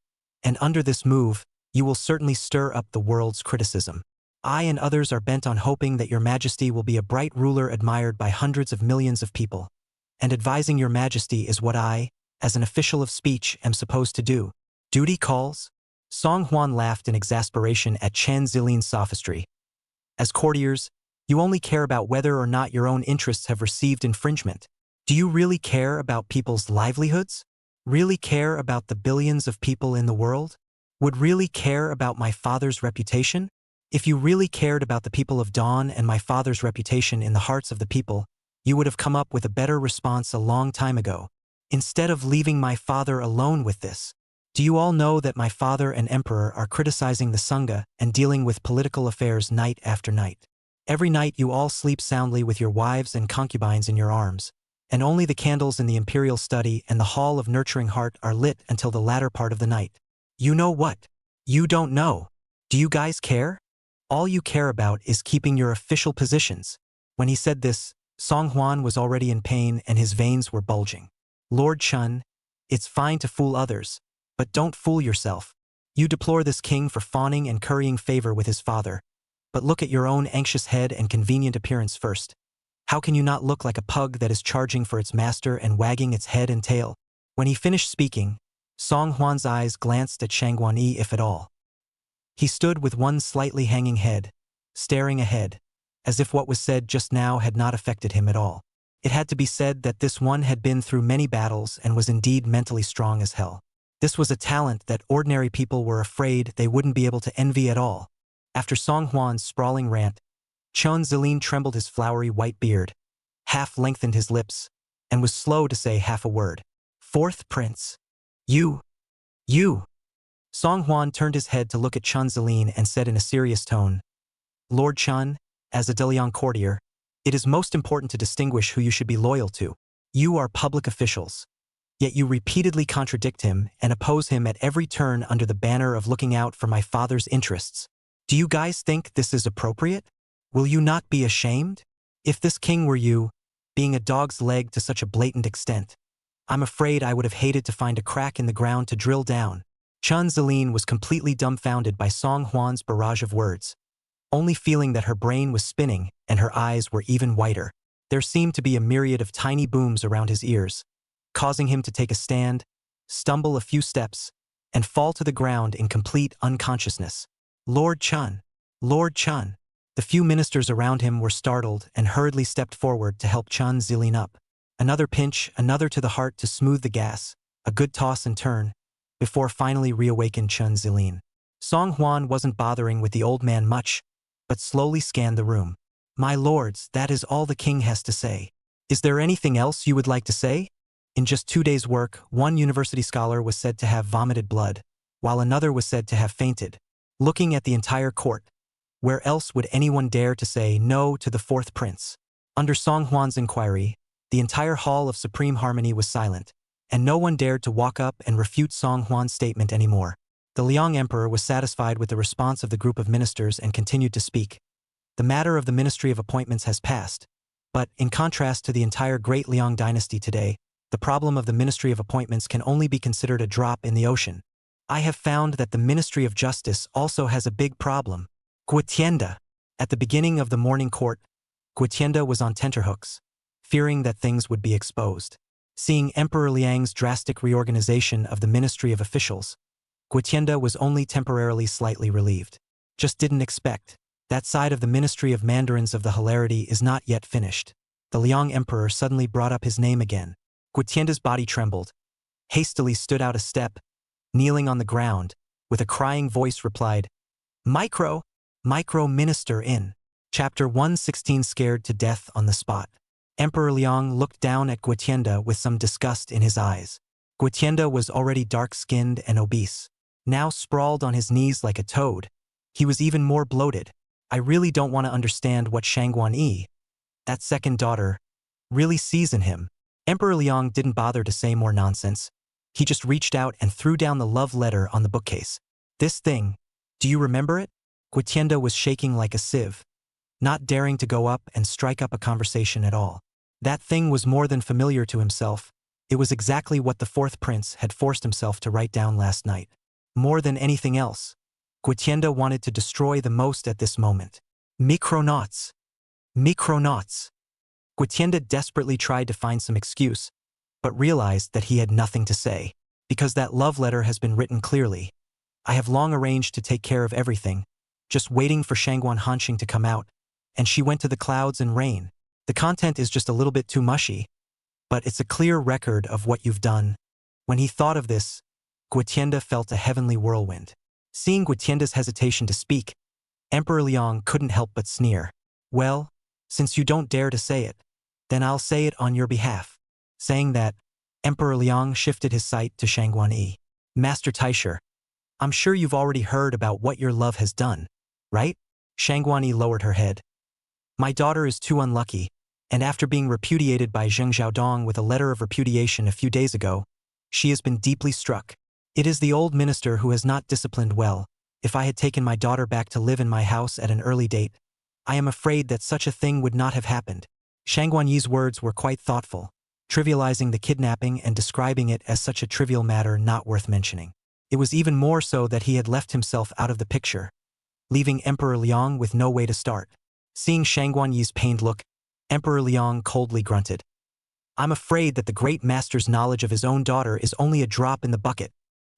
and under this move, you will certainly stir up the world's criticism. I and others are bent on hoping that your Majesty will be a bright ruler admired by hundreds of millions of people, and advising your Majesty is what I, as an official of speech, am supposed to do. Duty calls? Song Huan laughed in exasperation at Chen Zilin's sophistry. As courtiers, you only care about whether or not your own interests have received infringement. Do you really care about people's livelihoods? Really care about the billions of people in the world? Would really care about my father's reputation? If you really cared about the people of Dawn and my father's reputation in the hearts of the people, you would have come up with a better response a long time ago, instead of leaving my father alone with this. Do you all know that my father and emperor are criticizing the Sangha and dealing with political affairs night after night? Every night you all sleep soundly with your wives and concubines in your arms, and only the candles in the imperial study and the hall of nurturing heart are lit until the latter part of the night. You know what? You don't know. Do you guys care? All you care about is keeping your official positions. When he said this, Song Huan was already in pain and his veins were bulging. Lord Chun, it's fine to fool others, but don't fool yourself. You deplore this king for fawning and currying favor with his father. But look at your own anxious head and convenient appearance first. How can you not look like a pug that is charging for its master and wagging its head and tail? When he finished speaking, Song Huan's eyes glanced at Shangguan Yi if at all. He stood with one slightly hanging head, staring ahead, as if what was said just now had not affected him at all. It had to be said that this one had been through many battles and was indeed mentally strong as hell. This was a talent that ordinary people were afraid they wouldn't be able to envy at all. After Song Huan's sprawling rant, Chun Zilin trembled his flowery white beard, half-lengthened his lips, and was slow to say half a word. Fourth Prince. You. Song Huan turned his head to look at Chun Zilin and said in a serious tone, Lord Chun, as a Deliang courtier, it is most important to distinguish who you should be loyal to. You are public officials. Yet you repeatedly contradict him and oppose him at every turn under the banner of looking out for my father's interests. Do you guys think this is appropriate? Will you not be ashamed? If this king were you, being a dog's leg to such a blatant extent, I'm afraid I would have hated to find a crack in the ground to drill down. Chun Zilin was completely dumbfounded by Song Huan's barrage of words, only feeling that her brain was spinning and her eyes were even whiter. There seemed to be a myriad of tiny booms around his ears, causing him to take a stand, stumble a few steps, and fall to the ground in complete unconsciousness. Lord Chun! Lord Chun! The few ministers around him were startled and hurriedly stepped forward to help Chun Zilin up. Another pinch, another to the heart to smooth the gas, a good toss and turn, before finally reawakened Chun Zilin. Song Huan wasn't bothering with the old man much, but slowly scanned the room. My lords, that is all the king has to say. Is there anything else you would like to say? In just 2 days' work, one university scholar was said to have vomited blood, while another was said to have fainted. Looking at the entire court, where else would anyone dare to say no to the fourth prince? Under Song Huan's inquiry, the entire hall of supreme harmony was silent, and no one dared to walk up and refute Song Huan's statement anymore. The Liang emperor was satisfied with the response of the group of ministers and continued to speak. The matter of the Ministry of Appointments has passed, but, in contrast to the entire Great Liang dynasty today, the problem of the Ministry of Appointments can only be considered a drop in the ocean. I have found that the Ministry of Justice also has a big problem. Guotienda. At the beginning of the morning court, Guotienda was on tenterhooks, fearing that things would be exposed. Seeing Emperor Liang's drastic reorganization of the Ministry of Officials, Guotienda was only temporarily slightly relieved. Just didn't expect. That side of the Ministry of Mandarins of the hilarity is not yet finished. The Liang emperor suddenly brought up his name again. Guotienda's body trembled, hastily stood out a step, kneeling on the ground, with a crying voice replied, Micro Minister in. Chapter 116 Scared to death on the spot. Emperor Liang looked down at Guotienda with some disgust in his eyes. Guotienda was already dark-skinned and obese. Now sprawled on his knees like a toad, he was even more bloated. I really don't want to understand what Shangguan Yi, that second daughter, really sees in him. Emperor Liang didn't bother to say more nonsense. He just reached out and threw down the love letter on the bookcase. This thing, do you remember it? Guotienda was shaking like a sieve, not daring to go up and strike up a conversation at all. That thing was more than familiar to himself. It was exactly what the fourth prince had forced himself to write down last night. More than anything else, Guotienda wanted to destroy the most at this moment. Micronauts. Guotienda desperately tried to find some excuse, but realized that he had nothing to say. Because that love letter has been written clearly. I have long arranged to take care of everything, just waiting for Shangguan Hanxing to come out, and she went to the clouds and rain. The content is just a little bit too mushy, but it's a clear record of what you've done. When he thought of this, Guotienda felt a heavenly whirlwind. Seeing Guotienda's hesitation to speak, Emperor Liang couldn't help but sneer. Well, since you don't dare to say it, then I'll say it on your behalf. Saying that, Emperor Liang shifted his sight to Shangguan Yi. Master Taisher, I'm sure you've already heard about what your love has done, right? Shangguan Yi lowered her head. My daughter is too unlucky, and after being repudiated by Zheng Xiaodong with a letter of repudiation a few days ago, she has been deeply struck. It is the old minister who has not disciplined well. If I had taken my daughter back to live in my house at an early date, I am afraid that such a thing would not have happened. Shangguan Yi's words were quite thoughtful, trivializing the kidnapping and describing it as such a trivial matter not worth mentioning. It was even more so that he had left himself out of the picture, leaving Emperor Liang with no way to start. Seeing Shangguan Yi's pained look, Emperor Liang coldly grunted. I'm afraid that the great master's knowledge of his own daughter is only a drop in the bucket.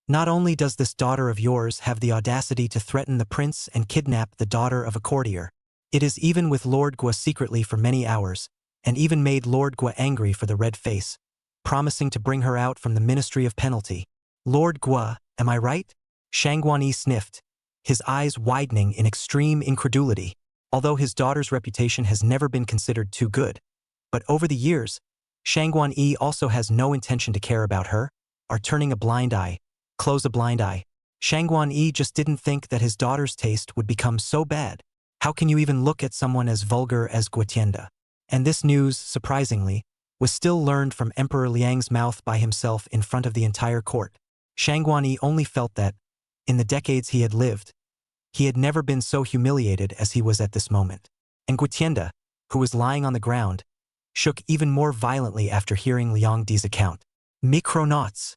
Not only does this daughter of yours have the audacity to threaten the prince and kidnap the daughter of a courtier, it is even with Lord Gua secretly for many hours, and even made Lord Gua angry for the red face, promising to bring her out from the Ministry of Penalty. Lord Gua, am I right? Shangguan Yi sniffed, his eyes widening in extreme incredulity. Although his daughter's reputation has never been considered too good, but over the years, Shangguan Yi also has no intention to care about her, or turning a blind eye, close a blind eye. Shangguan Yi just didn't think that his daughter's taste would become so bad. How can you even look at someone as vulgar as Guotienda? And this news, surprisingly, was still learned from Emperor Liang's mouth by himself in front of the entire court. Shangguan Yi only felt that, in the decades he had lived, he had never been so humiliated as he was at this moment. And Guotienda, who was lying on the ground, shook even more violently after hearing Liang Di's account. Micronauts!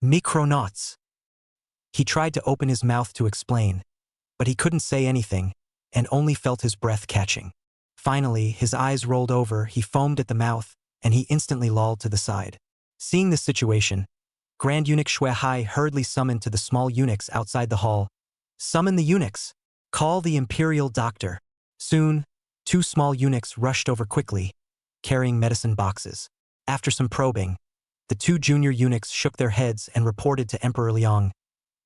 Micronauts! He tried to open his mouth to explain, but he couldn't say anything, and only felt his breath catching. Finally, his eyes rolled over, he foamed at the mouth, and he instantly lolled to the side. Seeing this situation, Grand Eunuch Xuehai hurriedly summoned to the small eunuchs outside the hall. Summon the eunuchs! Call the imperial doctor! Soon, 2 small eunuchs rushed over quickly, carrying medicine boxes. After some probing, the 2 junior eunuchs shook their heads and reported to Emperor Liang.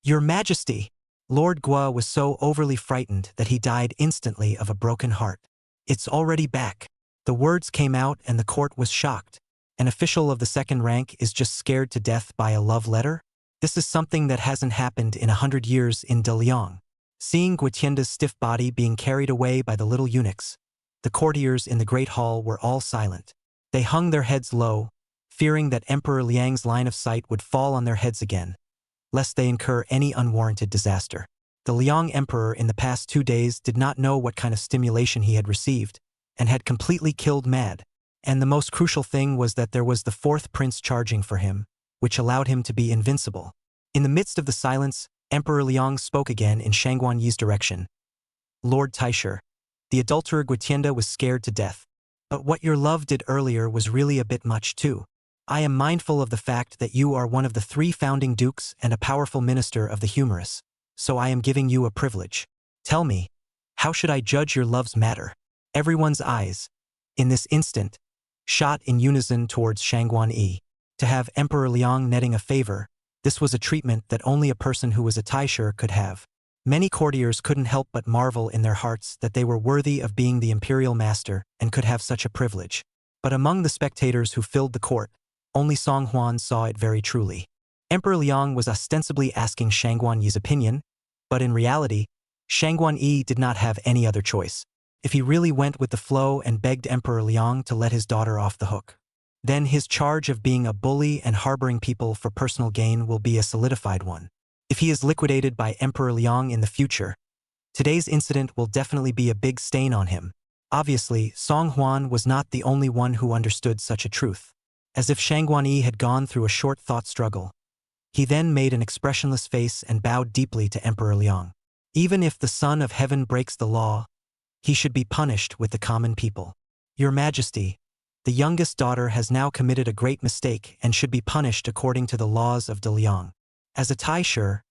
Your Majesty! Lord Gua was so overly frightened that he died instantly of a broken heart. It's already back. The words came out and the court was shocked. An official of the 2nd rank is just scared to death by a love letter? This is something that hasn't happened in 100 years in De Liang. Seeing Guotienda's stiff body being carried away by the little eunuchs, the courtiers in the great hall were all silent. They hung their heads low, fearing that Emperor Liang's line of sight would fall on their heads again, lest they incur any unwarranted disaster. The Liang Emperor in the past 2 days did not know what kind of stimulation he had received, and had completely killed mad. And the most crucial thing was that there was the 4th prince charging for him, which allowed him to be invincible. In the midst of the silence, Emperor Liang spoke again in Shangguan Yi's direction. Lord Taisher, the adulterer Guotienda was scared to death. But what your love did earlier was really a bit much too. I am mindful of the fact that you are one of the 3 founding dukes and a powerful minister of the humorous, so I am giving you a privilege. Tell me, how should I judge your love's matter? Everyone's eyes, in this instant, shot in unison towards Shangguan Yi. To have Emperor Liang netting a favor, this was a treatment that only a person who was a Taisher could have. Many courtiers couldn't help but marvel in their hearts that they were worthy of being the imperial master and could have such a privilege. But among the spectators who filled the court, only Song Huan saw it very truly. Emperor Liang was ostensibly asking Shangguan Yi's opinion, but in reality, Shangguan Yi did not have any other choice. If he really went with the flow and begged Emperor Liang to let his daughter off the hook, then his charge of being a bully and harboring people for personal gain will be a solidified one. If he is liquidated by Emperor Liang in the future, today's incident will definitely be a big stain on him. Obviously, Song Huan was not the only one who understood such a truth. As if Shangguan Yi had gone through a short thought struggle, he then made an expressionless face and bowed deeply to Emperor Liang. Even if the Son of Heaven breaks the law, he should be punished with the common people. Your Majesty, the youngest daughter has now committed a great mistake and should be punished according to the laws of De Liang. As a Taisher,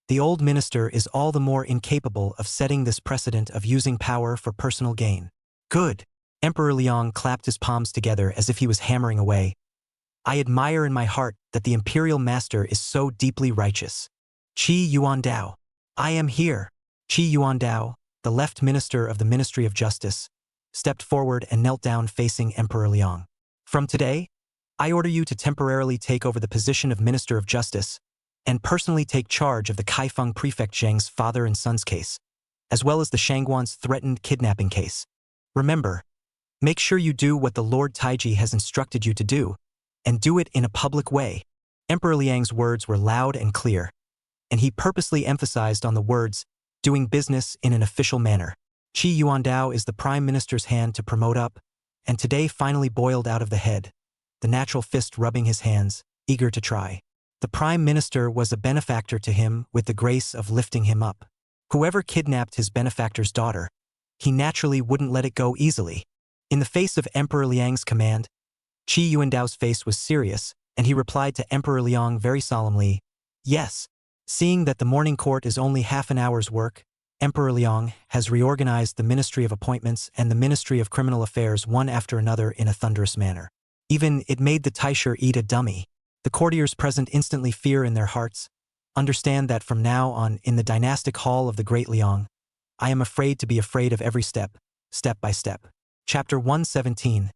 the old minister is all the more incapable of setting this precedent of using power for personal gain. Good. Emperor Liang clapped his palms together as if he was hammering away. I admire in my heart that the imperial master is so deeply righteous. Qi Yuandao. I am here. Qi Yuandao, the left minister of the Ministry of Justice, stepped forward and knelt down facing Emperor Liang. From today, I order you to temporarily take over the position of Minister of Justice and personally take charge of the Kaifeng Prefect Zheng's father and son's case, as well as the Shangguan's threatened kidnapping case. Remember, make sure you do what the Lord Taiji has instructed you to do, and do it in a public way. Emperor Liang's words were loud and clear, and he purposely emphasized on the words, doing business in an official manner. Qi Yuandao is the Prime Minister's hand to promote up, and today finally boiled out of the head, the natural fist rubbing his hands, eager to try. The Prime Minister was a benefactor to him with the grace of lifting him up. Whoever kidnapped his benefactor's daughter, he naturally wouldn't let it go easily. In the face of Emperor Liang's command, Qi Yuandao's face was serious, and he replied to Emperor Liang very solemnly, "Yes." Seeing that the morning court is only half an hour's work, Emperor Liang has reorganized the Ministry of Appointments and the Ministry of Criminal Affairs one after another in a thunderous manner. Even it made the Taisher eat a dummy. The courtiers present instantly fear in their hearts. Understand that from now on, in the dynastic hall of the great Liang, I am afraid to be afraid of every step, step by step. Chapter 117.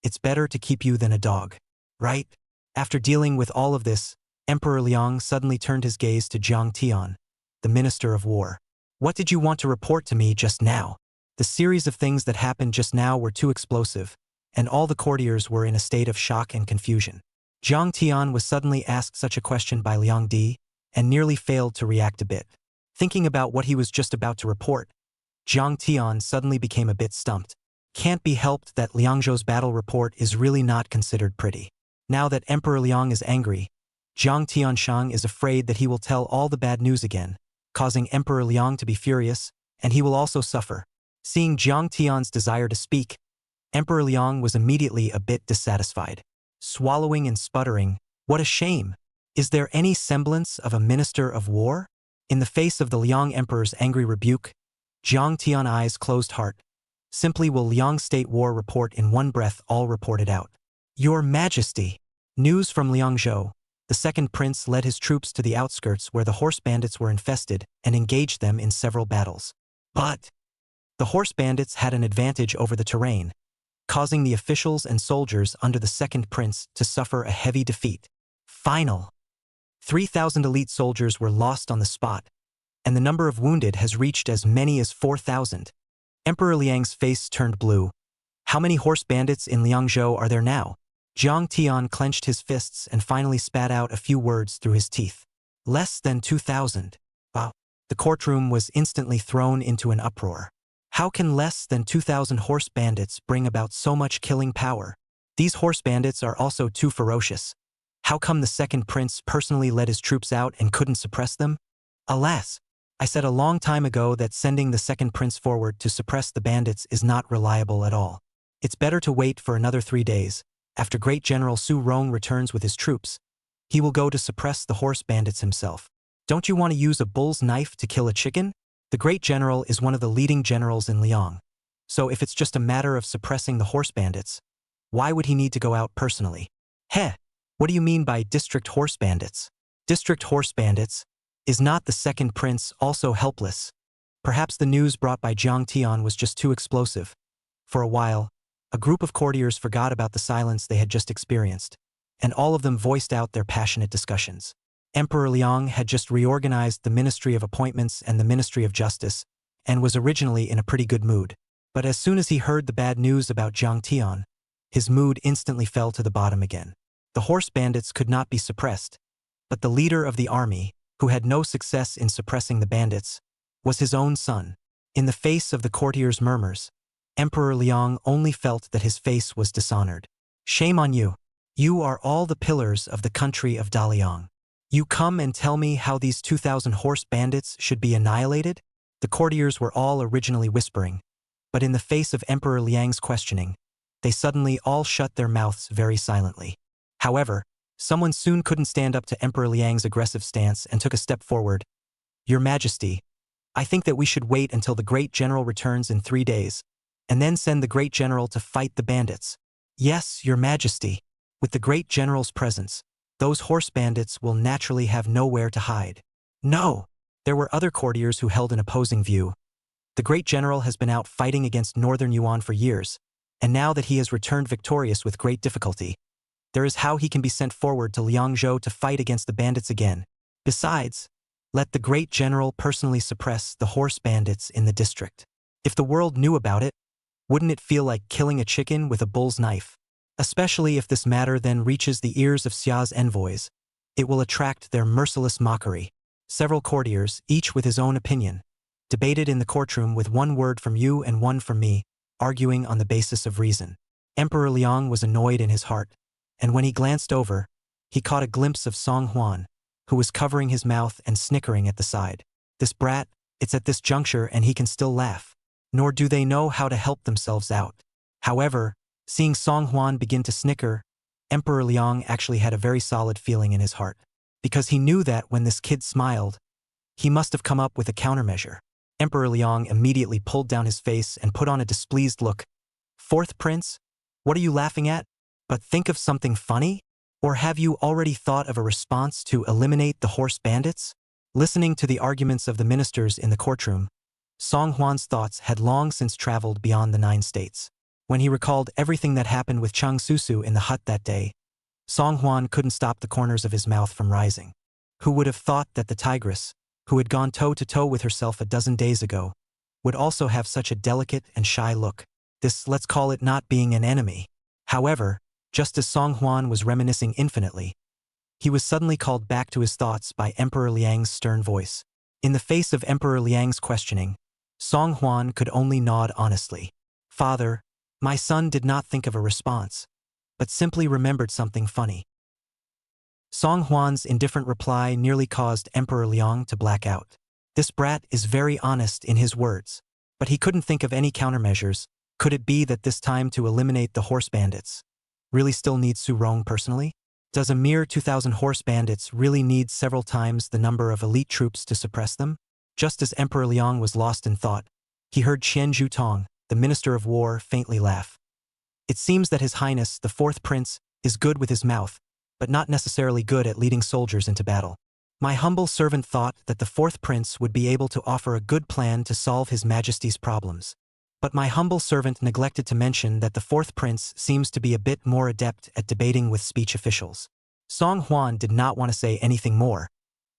It's better to keep you than a dog, right? After dealing with all of this, Emperor Liang suddenly turned his gaze to Jiang Tian, the Minister of War. What did you want to report to me just now? The series of things that happened just now were too explosive, and all the courtiers were in a state of shock and confusion. Jiang Tian was suddenly asked such a question by Liang Di, and nearly failed to react a bit. Thinking about what he was just about to report, Jiang Tian suddenly became a bit stumped. Can't be helped that Liang Zhou's battle report is really not considered pretty. Now that Emperor Liang is angry, Jiang Tianshang is afraid that he will tell all the bad news again, causing Emperor Liang to be furious, and he will also suffer. Seeing Jiang Tian's desire to speak, Emperor Liang was immediately a bit dissatisfied. Swallowing and sputtering, "What a shame! Is there any semblance of a minister of war?" In the face of the Liang Emperor's angry rebuke, Jiang Tian's eyes closed heart. Simply will Liang State War report in one breath all reported out. "Your Majesty!" News from Liangzhou. The second prince led his troops to the outskirts where the horse bandits were infested and engaged them in several battles. But the horse bandits had an advantage over the terrain, causing the officials and soldiers under the second prince to suffer a heavy defeat. Final. 3,000 elite soldiers were lost on the spot, and the number of wounded has reached as many as 4,000. Emperor Liang's face turned blue. How many horse bandits in Liangzhou are there now? Jiang Tian clenched his fists and finally spat out a few words through his teeth. Less than 2,000. Wow. The courtroom was instantly thrown into an uproar. How can less than 2,000 horse bandits bring about so much killing power? These horse bandits are also too ferocious. How come the second prince personally led his troops out and couldn't suppress them? Alas, I said a long time ago that sending the second prince forward to suppress the bandits is not reliable at all. It's better to wait for another 3 days. After Great General Su Rong returns with his troops, he will go to suppress the horse bandits himself. Don't you want to use a bull's knife to kill a chicken? The Great General is one of the leading generals in Liang. So if it's just a matter of suppressing the horse bandits, why would he need to go out personally? Heh, what do you mean by district horse bandits? District horse bandits? Is not the second prince also helpless? Perhaps the news brought by Jiang Tian was just too explosive. For a while, a group of courtiers forgot about the silence they had just experienced, and all of them voiced out their passionate discussions. Emperor Liang had just reorganized the Ministry of Appointments and the Ministry of Justice, and was originally in a pretty good mood. But as soon as he heard the bad news about Jiang Tian, his mood instantly fell to the bottom again. The horse bandits could not be suppressed, but the leader of the army, who had no success in suppressing the bandits, was his own son. In the face of the courtiers' murmurs, Emperor Liang only felt that his face was dishonored. Shame on you. You are all the pillars of the country of Daliang. You come and tell me how these 2,000 horse bandits should be annihilated? The courtiers were all originally whispering, but in the face of Emperor Liang's questioning, they suddenly all shut their mouths very silently. However, someone soon couldn't stand up to Emperor Liang's aggressive stance and took a step forward. Your Majesty, I think that we should wait until the Great General returns in 3 days, and then send the Great General to fight the bandits. Yes, Your Majesty. With the Great General's presence, those horse bandits will naturally have nowhere to hide. No! There were other courtiers who held an opposing view. The great general has been out fighting against Northern Yuan for years, and now that he has returned victorious with great difficulty, there is how he can be sent forward to Liangzhou to fight against the bandits again. Besides, let the great general personally suppress the horse bandits in the district. If the world knew about it, wouldn't it feel like killing a chicken with a bull's knife? Especially if this matter then reaches the ears of Xia's envoys, it will attract their merciless mockery. Several courtiers, each with his own opinion, debated in the courtroom with one word from you and one from me, arguing on the basis of reason. Emperor Liang was annoyed in his heart, and when he glanced over, he caught a glimpse of Song Huan, who was covering his mouth and snickering at the side. This brat, it's at this juncture and he can still laugh. Nor do they know how to help themselves out. However, seeing Song Huan begin to snicker, Emperor Liang actually had a very solid feeling in his heart. Because he knew that when this kid smiled, he must have come up with a countermeasure. Emperor Liang immediately pulled down his face and put on a displeased look. Fourth prince? What are you laughing at? But think of something funny? Or have you already thought of a response to eliminate the horse bandits? Listening to the arguments of the ministers in the courtroom, Song Huan's thoughts had long since traveled beyond the 9 states. When he recalled everything that happened with Cheng Susu in the hut that day, Song Huan couldn't stop the corners of his mouth from rising. Who would have thought that the Tigress, who had gone toe-to-toe with herself a dozen days ago, would also have such a delicate and shy look? This, let's call it not being an enemy. However, just as Song Huan was reminiscing infinitely, he was suddenly called back to his thoughts by Emperor Liang's stern voice. In the face of Emperor Liang's questioning, Song Huan could only nod honestly. Father, my son did not think of a response, but simply remembered something funny. Song Huan's indifferent reply nearly caused Emperor Liang to black out. This brat is very honest in his words, but he couldn't think of any countermeasures. Could it be that this time to eliminate the horse bandits really still needs Su Rong personally? Does a mere 2,000 horse bandits really need several times the number of elite troops to suppress them? Just as Emperor Liang was lost in thought, he heard Qian Zhutong, the Minister of War, faintly laugh. It seems that His Highness, the fourth prince, is good with his mouth, but not necessarily good at leading soldiers into battle. My humble servant thought that the fourth prince would be able to offer a good plan to solve His Majesty's problems. But my humble servant neglected to mention that the fourth prince seems to be a bit more adept at debating with speech officials. Song Huan did not want to say anything more,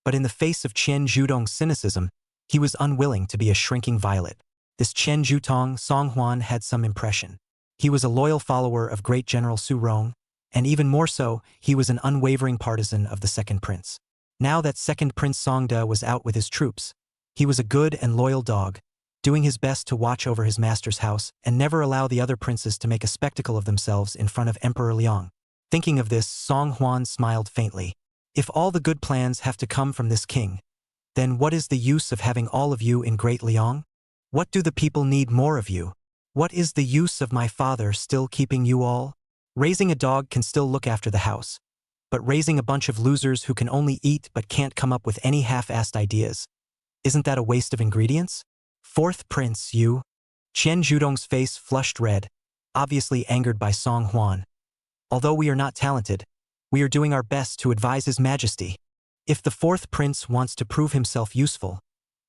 but in the face of Qian Zhutong's cynicism, he was unwilling to be a shrinking violet. This Qian Zhutong, Song Huan had some impression. He was a loyal follower of great General Su Rong, and even more so, he was an unwavering partisan of the second prince. Now that second Prince Songda was out with his troops, he was a good and loyal dog, doing his best to watch over his master's house and never allow the other princes to make a spectacle of themselves in front of Emperor Liang. Thinking of this, Song Huan smiled faintly. If all the good plans have to come from this king, then what is the use of having all of you in Great Liang? What do the people need more of you? What is the use of my father still keeping you all? Raising a dog can still look after the house, but raising a bunch of losers who can only eat but can't come up with any half-assed ideas, isn't that a waste of ingredients? Fourth prince, you? Qian Zhutong's face flushed red, obviously angered by Song Huan. Although we are not talented, we are doing our best to advise His Majesty. If the fourth prince wants to prove himself useful,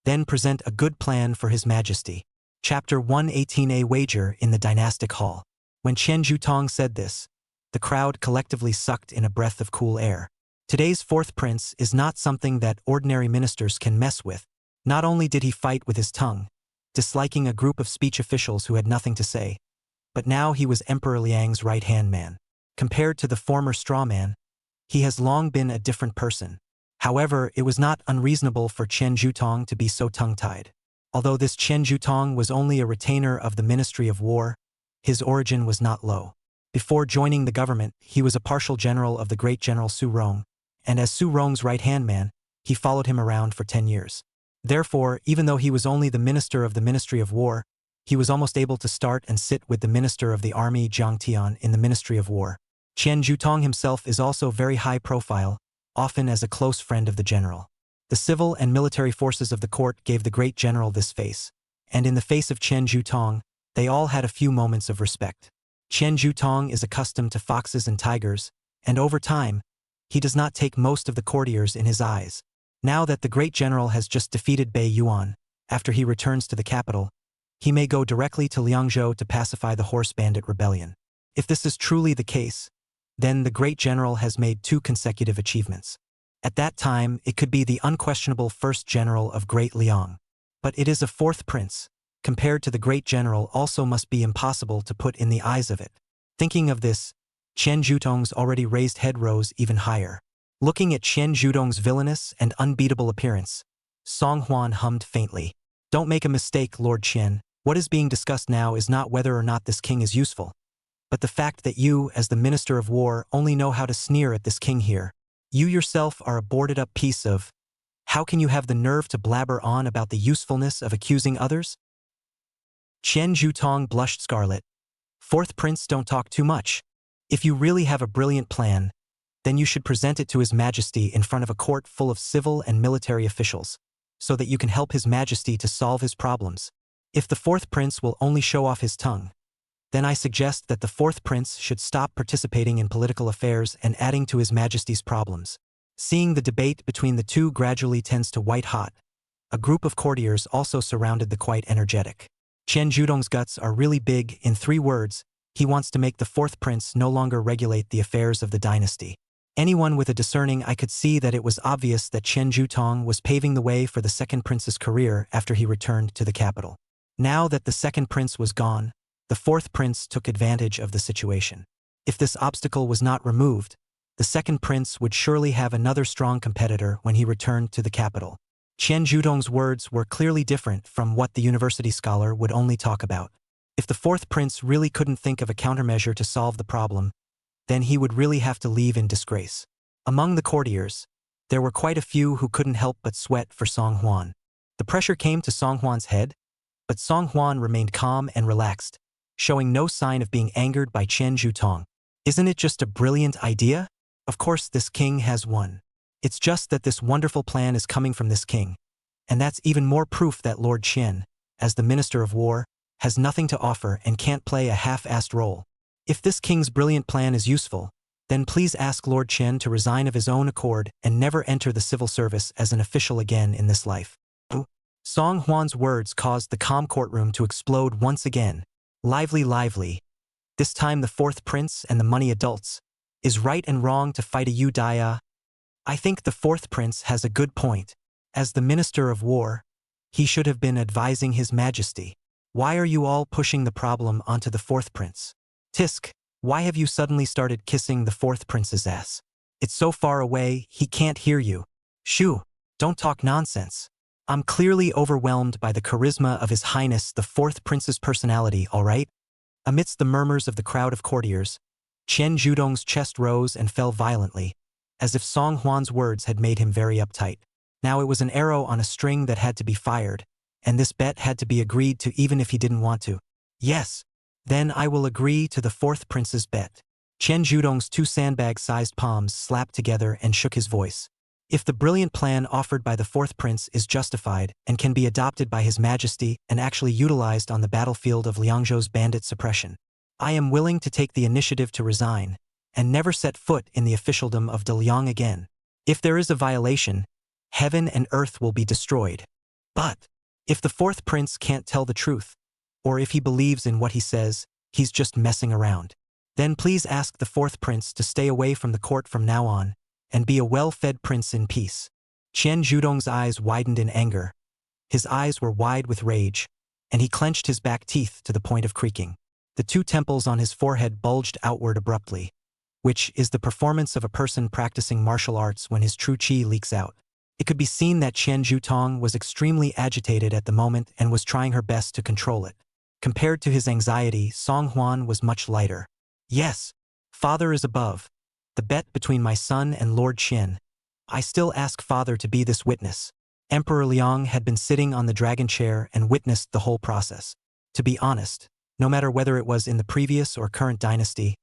then present a good plan for His Majesty. Chapter 118A Wager in the Dynastic Hall. When Qian Zhutong said this, the crowd collectively sucked in a breath of cool air. Today's fourth prince is not something that ordinary ministers can mess with. Not only did he fight with his tongue, disliking a group of speech officials who had nothing to say, but now he was Emperor Liang's right-hand man. Compared to the former straw man, he has long been a different person. However, it was not unreasonable for Qian Zhutong to be so tongue-tied. Although this Qian Zhutong was only a retainer of the Ministry of War, his origin was not low. Before joining the government, he was a partial general of the great General Su Rong, and as Su Rong's right-hand man, he followed him around for 10 years. Therefore, even though he was only the minister of the Ministry of War, he was almost able to start and sit with the Minister of the Army Jiang Tian in the Ministry of War. Qian Zhutong himself is also very high profile, often as a close friend of the general. The civil and military forces of the court gave the great general this face, and in the face of Qian Zhutong, they all had a few moments of respect. Qian Zhutong is accustomed to foxes and tigers, and over time, he does not take most of the courtiers in his eyes. Now that the great general has just defeated Bei Yuan, After he returns to the capital, he may go directly to Liangzhou to pacify the horse bandit rebellion. If this is truly the case, then the great general has made 2 consecutive achievements. At that time, it could be the unquestionable first general of Great Liang. But it is a 4th prince, compared to the great general also must be impossible to put in the eyes of it. Thinking of this, Qian Zhutong's already raised head rose even higher. Looking at Qian Zhutong's villainous and unbeatable appearance, Song Huan hummed faintly. Don't make a mistake, Lord Qian. What is being discussed now is not whether or not this king is useful, but the fact that you, as the Minister of War, only know how to sneer at this king here. You yourself are a boarded-up piece of... How can you have the nerve to blabber on about the usefulness of accusing others? Qian Zhutong blushed scarlet. 4th prince, don't talk too much. If you really have a brilliant plan, then you should present it to His Majesty in front of a court full of civil and military officials, so that you can help His Majesty to solve his problems. If the 4th prince will only show off his tongue, then I suggest that the 4th prince should stop participating in political affairs and adding to His Majesty's problems. Seeing the debate between the 2 gradually tends to white hot, a group of courtiers also surrounded the quite energetic. Qian Zhutong's guts are really big. In 3 words, he wants to make the 4th prince no longer regulate the affairs of the dynasty. Anyone with a discerning eye could see that it was obvious that Qian Zhutong was paving the way for the 2nd prince's career after he returned to the capital. Now that the 2nd prince was gone, the 4th prince took advantage of the situation. If this obstacle was not removed, the 2nd prince would surely have another strong competitor when he returned to the capital. Qian Zhutong's words were clearly different from what the university scholar would only talk about. If the 4th prince really couldn't think of a countermeasure to solve the problem, then he would really have to leave in disgrace. Among the courtiers, there were quite a few who couldn't help but sweat for Song Huan. The pressure came to Song Huan's head, but Song Huan remained calm and relaxed, showing no sign of being angered by Qian Zhutong. Isn't it just a brilliant idea? Of course this king has one. It's just that this wonderful plan is coming from this king, and that's even more proof that Lord Qian, as the Minister of War, has nothing to offer and can't play a half-assed role. If this king's brilliant plan is useful, then please ask Lord Qian to resign of his own accord and never enter the civil service as an official again in this life. Song Huan's words caused the calm courtroom to explode once again. Lively, lively. This time the 4th prince and the money adults. Is right and wrong to fight a Udaya? I think the 4th prince has a good point. As the Minister of War, he should have been advising His Majesty. Why are you all pushing the problem onto the 4th prince? Tisk, why have you suddenly started kissing the 4th prince's ass? It's so far away, he can't hear you. Shoo, don't talk nonsense. I'm clearly overwhelmed by the charisma of His Highness the 4th prince's personality, all right? Amidst the murmurs of the crowd of courtiers, Qian Zhutong's chest rose and fell violently, as if Song Huan's words had made him very uptight. Now it was an arrow on a string that had to be fired, and this bet had to be agreed to even if he didn't want to. Yes, then I will agree to the 4th prince's bet. Qian Zhutong's 2 sandbag-sized palms slapped together and shook his voice. If the brilliant plan offered by the 4th prince is justified and can be adopted by His Majesty and actually utilized on the battlefield of Liangzhou's bandit suppression, I am willing to take the initiative to resign and never set foot in the officialdom of Daliang again. If there is a violation, heaven and earth will be destroyed. But if the 4th prince can't tell the truth, or if he believes in what he says, he's just messing around, then please ask the 4th prince to stay away from the court from now on and be a well-fed prince in peace. Qian Zhutong's eyes widened in anger. His eyes were wide with rage, and he clenched his back teeth to the point of creaking. The 2 temples on his forehead bulged outward abruptly, which is the performance of a person practicing martial arts when his true qi leaks out. It could be seen that Qian Zhutong was extremely agitated at the moment and was trying her best to control it. Compared to his anxiety, Song Huan was much lighter. Yes, Father is above. The bet between my son and Lord Qian. I still ask Father to be this witness. Emperor Liang had been sitting on the dragon chair and witnessed the whole process. To be honest, no matter whether it was in the previous or current dynasty,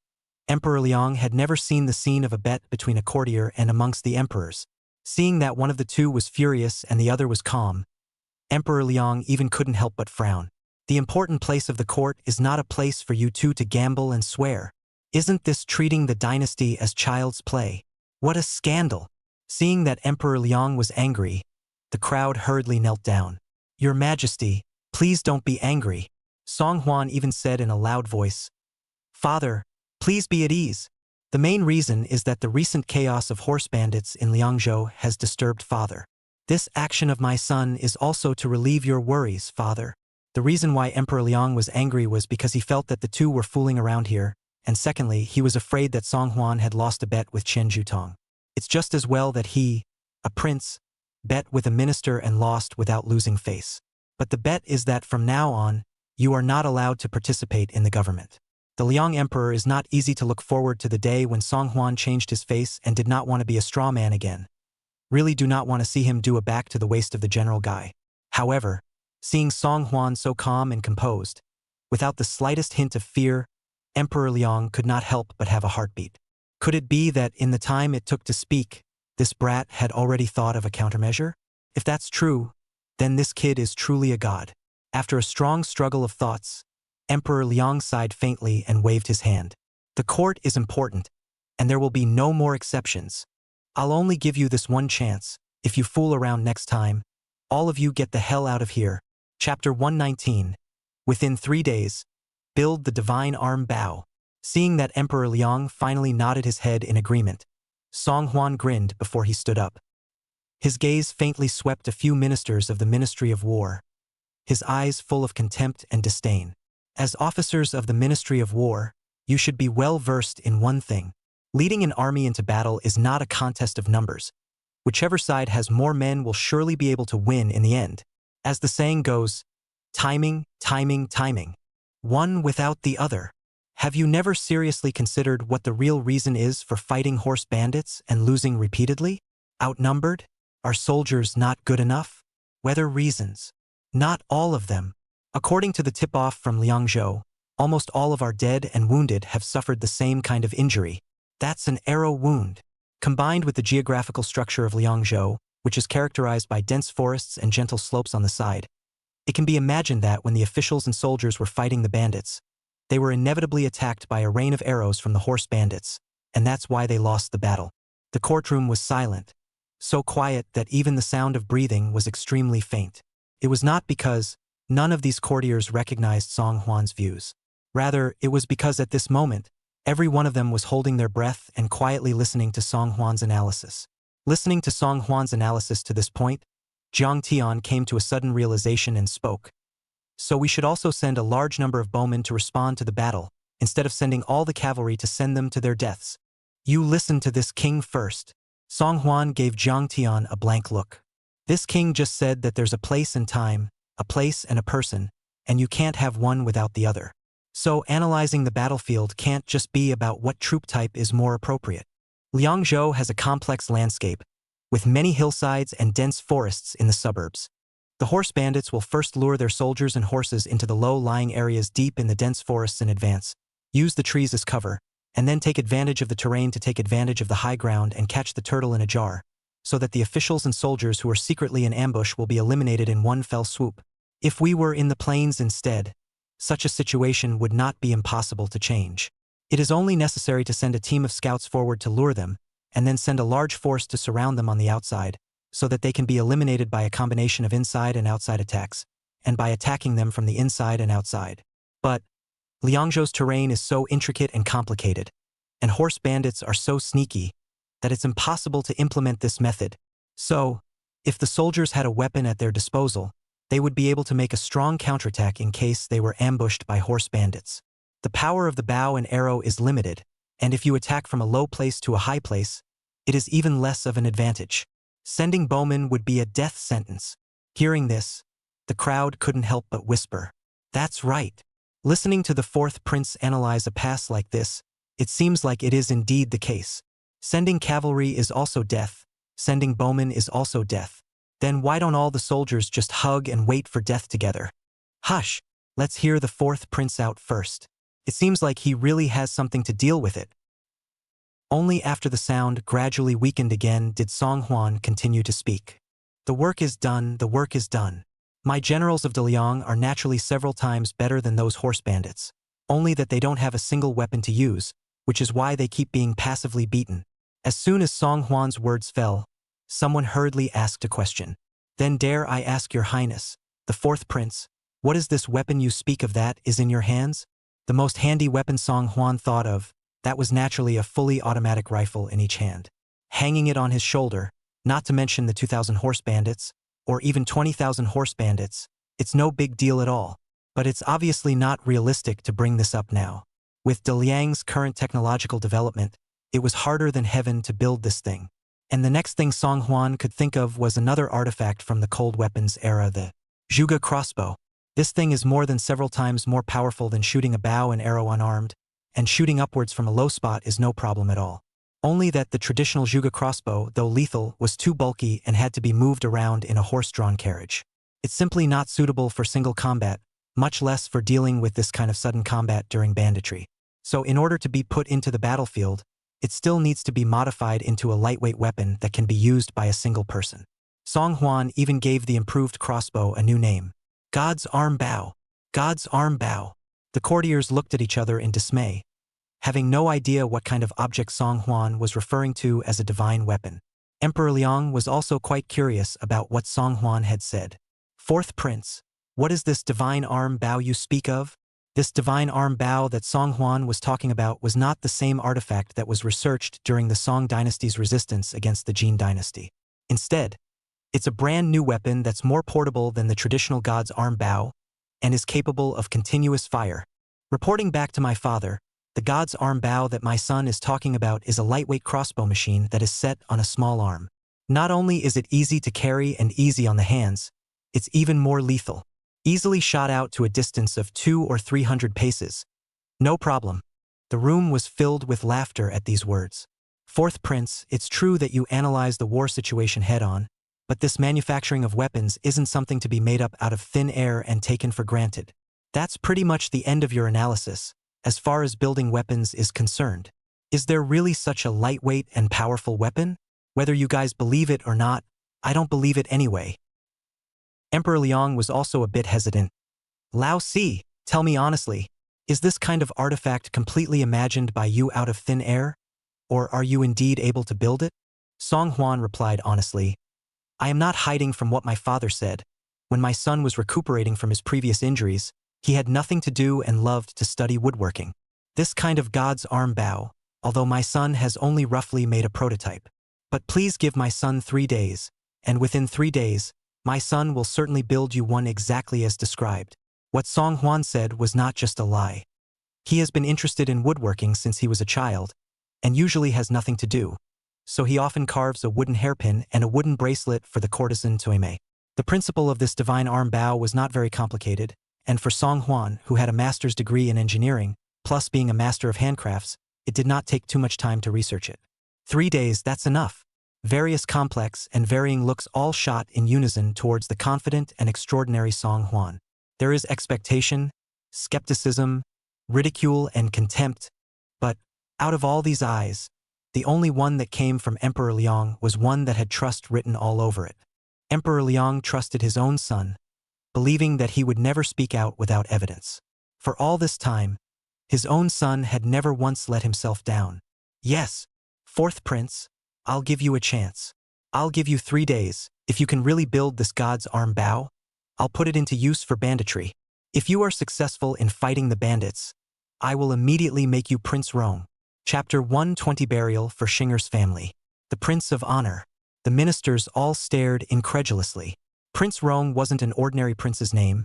Emperor Liang had never seen the scene of a bet between a courtier and amongst the emperors. Seeing that one of the 2 was furious and the other was calm, Emperor Liang even couldn't help but frown. The important place of the court is not a place for you 2 to gamble and swear. Isn't this treating the dynasty as child's play? What a scandal! Seeing that Emperor Liang was angry, the crowd hurriedly knelt down. Your Majesty, please don't be angry. Song Huan even said in a loud voice. Father, please be at ease. The main reason is that the recent chaos of horse bandits in Liangzhou has disturbed Father. This action of my son is also to relieve your worries, Father. The reason why Emperor Liang was angry was because he felt that the two were fooling around here, and secondly, he was afraid that Song Huan had lost a bet with Chen Jutong. It's just as well that he, a prince, bet with a minister and lost without losing face. But the bet is that from now on, you are not allowed to participate in the government. The Liang Emperor is not easy to look forward to the day when Song Huan changed his face and did not want to be a straw man again. Really do not want to see him do a back to the waist of the general guy. However, seeing Song Huan so calm and composed, without the slightest hint of fear, Emperor Liang could not help but have a heartbeat. Could it be that in the time it took to speak, this brat had already thought of a countermeasure? If that's true, then this kid is truly a god. After a strong struggle of thoughts, Emperor Liang sighed faintly and waved his hand. The court is important, and there will be no more exceptions. I'll only give you this one chance. If you fool around next time, all of you get the hell out of here. Chapter 119. Within 3 days, build the divine arm bow. Seeing that Emperor Liang finally nodded his head in agreement, Song Huan grinned before he stood up. His gaze faintly swept a few ministers of the Ministry of War, his eyes full of contempt and disdain. As officers of the Ministry of War, you should be well versed in one thing. Leading an army into battle is not a contest of numbers. Whichever side has more men will surely be able to win in the end. As the saying goes, timing, timing, timing. One without the other. Have you never seriously considered what the real reason is for fighting horse bandits and losing repeatedly? Outnumbered? Are soldiers not good enough? Weather reasons. Not all of them. According to the tip-off from Liangzhou, almost all of our dead and wounded have suffered the same kind of injury. That's an arrow wound. Combined with the geographical structure of Liangzhou, which is characterized by dense forests and gentle slopes on the side, it can be imagined that when the officials and soldiers were fighting the bandits, they were inevitably attacked by a rain of arrows from the horse bandits, and that's why they lost the battle. The courtroom was silent, so quiet that even the sound of breathing was extremely faint. It was not because none of these courtiers recognized Song Huan's views. Rather, it was because at this moment, every one of them was holding their breath and quietly listening to Song Huan's analysis. Listening to Song Huan's analysis to this point, Jiang Tian came to a sudden realization and spoke. So we should also send a large number of bowmen to respond to the battle, instead of sending all the cavalry to send them to their deaths. You listen to this king first. Song Huan gave Jiang Tian a blank look. This king just said that there's a place and time, a place and a person, and you can't have one without the other. So analyzing the battlefield can't just be about what troop type is more appropriate. Liangzhou has a complex landscape, with many hillsides and dense forests in the suburbs. The horse bandits will first lure their soldiers and horses into the low-lying areas deep in the dense forests in advance, use the trees as cover, and then take advantage of the terrain to take advantage of the high ground and catch the turtle in a jar, so that the officials and soldiers who are secretly in ambush will be eliminated in one fell swoop. If we were in the plains instead, such a situation would not be impossible to change. It is only necessary to send a team of scouts forward to lure them, and then send a large force to surround them on the outside, so that they can be eliminated by a combination of inside and outside attacks, and by attacking them from the inside and outside. But Liangzhou's terrain is so intricate and complicated, and horse bandits are so sneaky, that it's impossible to implement this method. So, if the soldiers had a weapon at their disposal, they would be able to make a strong counterattack in case they were ambushed by horse bandits. The power of the bow and arrow is limited, and if you attack from a low place to a high place, it is even less of an advantage. Sending bowmen would be a death sentence. Hearing this, the crowd couldn't help but whisper, "That's right." Listening to the fourth prince analyze a pass like this, it seems like it is indeed the case. Sending cavalry is also death, sending bowmen is also death. Then why don't all the soldiers just hug and wait for death together? Hush, let's hear the fourth prince out first. It seems like he really has something to deal with it. Only after the sound gradually weakened again did Song Huan continue to speak. The work is done, the work is done. My generals of Daliang are naturally several times better than those horse bandits, only that they don't have a single weapon to use, which is why they keep being passively beaten. As soon as Song Huan's words fell, someone hurriedly asked a question. Then dare I ask your highness, The fourth prince, what is this weapon you speak of that is in your hands? The most handy weapon Song Hwan thought of, that was naturally a fully automatic rifle in each hand. Hanging it on his shoulder, not to mention the 2,000 horse bandits, or even 20,000 horse bandits, it's no big deal at all. But it's obviously not realistic to bring this up now. With De Liang's current technological development, it was harder than heaven to build this thing. And the next thing Song Hwan could think of was another artifact from the cold weapons era, the Zhuge crossbow. This thing is more than several times more powerful than shooting a bow and arrow unarmed, and shooting upwards from a low spot is no problem at all. Only that the traditional Zhuge crossbow, though lethal, was too bulky and had to be moved around in a horse-drawn carriage. It's simply not suitable for single combat, much less for dealing with this kind of sudden combat during banditry. So in order to be put into the battlefield, it still needs to be modified into a lightweight weapon that can be used by a single person. Song Hwan even gave the improved crossbow a new name. God's arm bow. God's arm bow. The courtiers looked at each other in dismay, having no idea what kind of object Song Hwan was referring to as a divine weapon. Emperor Liang was also quite curious about what Song Hwan had said. Fourth prince, what is this divine arm bow you speak of? This divine arm bow that Song Hwan was talking about was not the same artifact that was researched during the Song dynasty's resistance against the Jin dynasty. Instead, it's a brand new weapon that's more portable than the traditional God's arm bow and is capable of continuous fire. Reporting back to my father, the God's arm bow that my son is talking about is a lightweight crossbow machine that is set on a small arm. Not only is it easy to carry and easy on the hands, it's even more lethal. Easily shot out to a distance of 200 or 300 paces. No problem. The room was filled with laughter at these words. Fourth prince, it's true that you analyze the war situation head-on, but this manufacturing of weapons isn't something to be made up out of thin air and taken for granted. That's pretty much the end of your analysis, as far as building weapons is concerned. Is there really such a lightweight and powerful weapon? Whether you guys believe it or not, I don't believe it anyway. Emperor Liang was also a bit hesitant. Lao Si, tell me honestly, is this kind of artifact completely imagined by you out of thin air? Or are you indeed able to build it? Song Hwan replied honestly, I am not hiding from what my father said. When my son was recuperating from his previous injuries, he had nothing to do and loved to study woodworking. This kind of God's arm bow, although my son has only roughly made a prototype. But please give my son 3 days, and within 3 days, my son will certainly build you one exactly as described. What Song Hwan said was not just a lie. He has been interested in woodworking since he was a child, and usually has nothing to do. So he often carves a wooden hairpin and a wooden bracelet for the courtesan Toime. The principle of this divine arm bow was not very complicated, and for Song Hwan, who had a master's degree in engineering, plus being a master of handcrafts, it did not take too much time to research it. 3 days, that's enough. Various complex and varying looks all shot in unison towards the confident and extraordinary Song Hwan. There is expectation, skepticism, ridicule, and contempt, but, out of all these eyes, the only one that came from Emperor Liang was one that had trust written all over it. Emperor Liang trusted his own son, believing that he would never speak out without evidence. For all this time, his own son had never once let himself down. Yes, fourth prince, I'll give you a chance. I'll give you 3 days. If you can really build this God's arm bow, I'll put it into use for banditry. If you are successful in fighting the bandits, I will immediately make you Prince Rong. Chapter 120 Burial for Shinger's family. The Prince of Honor. The ministers all stared incredulously. Prince Rong wasn't an ordinary prince's name.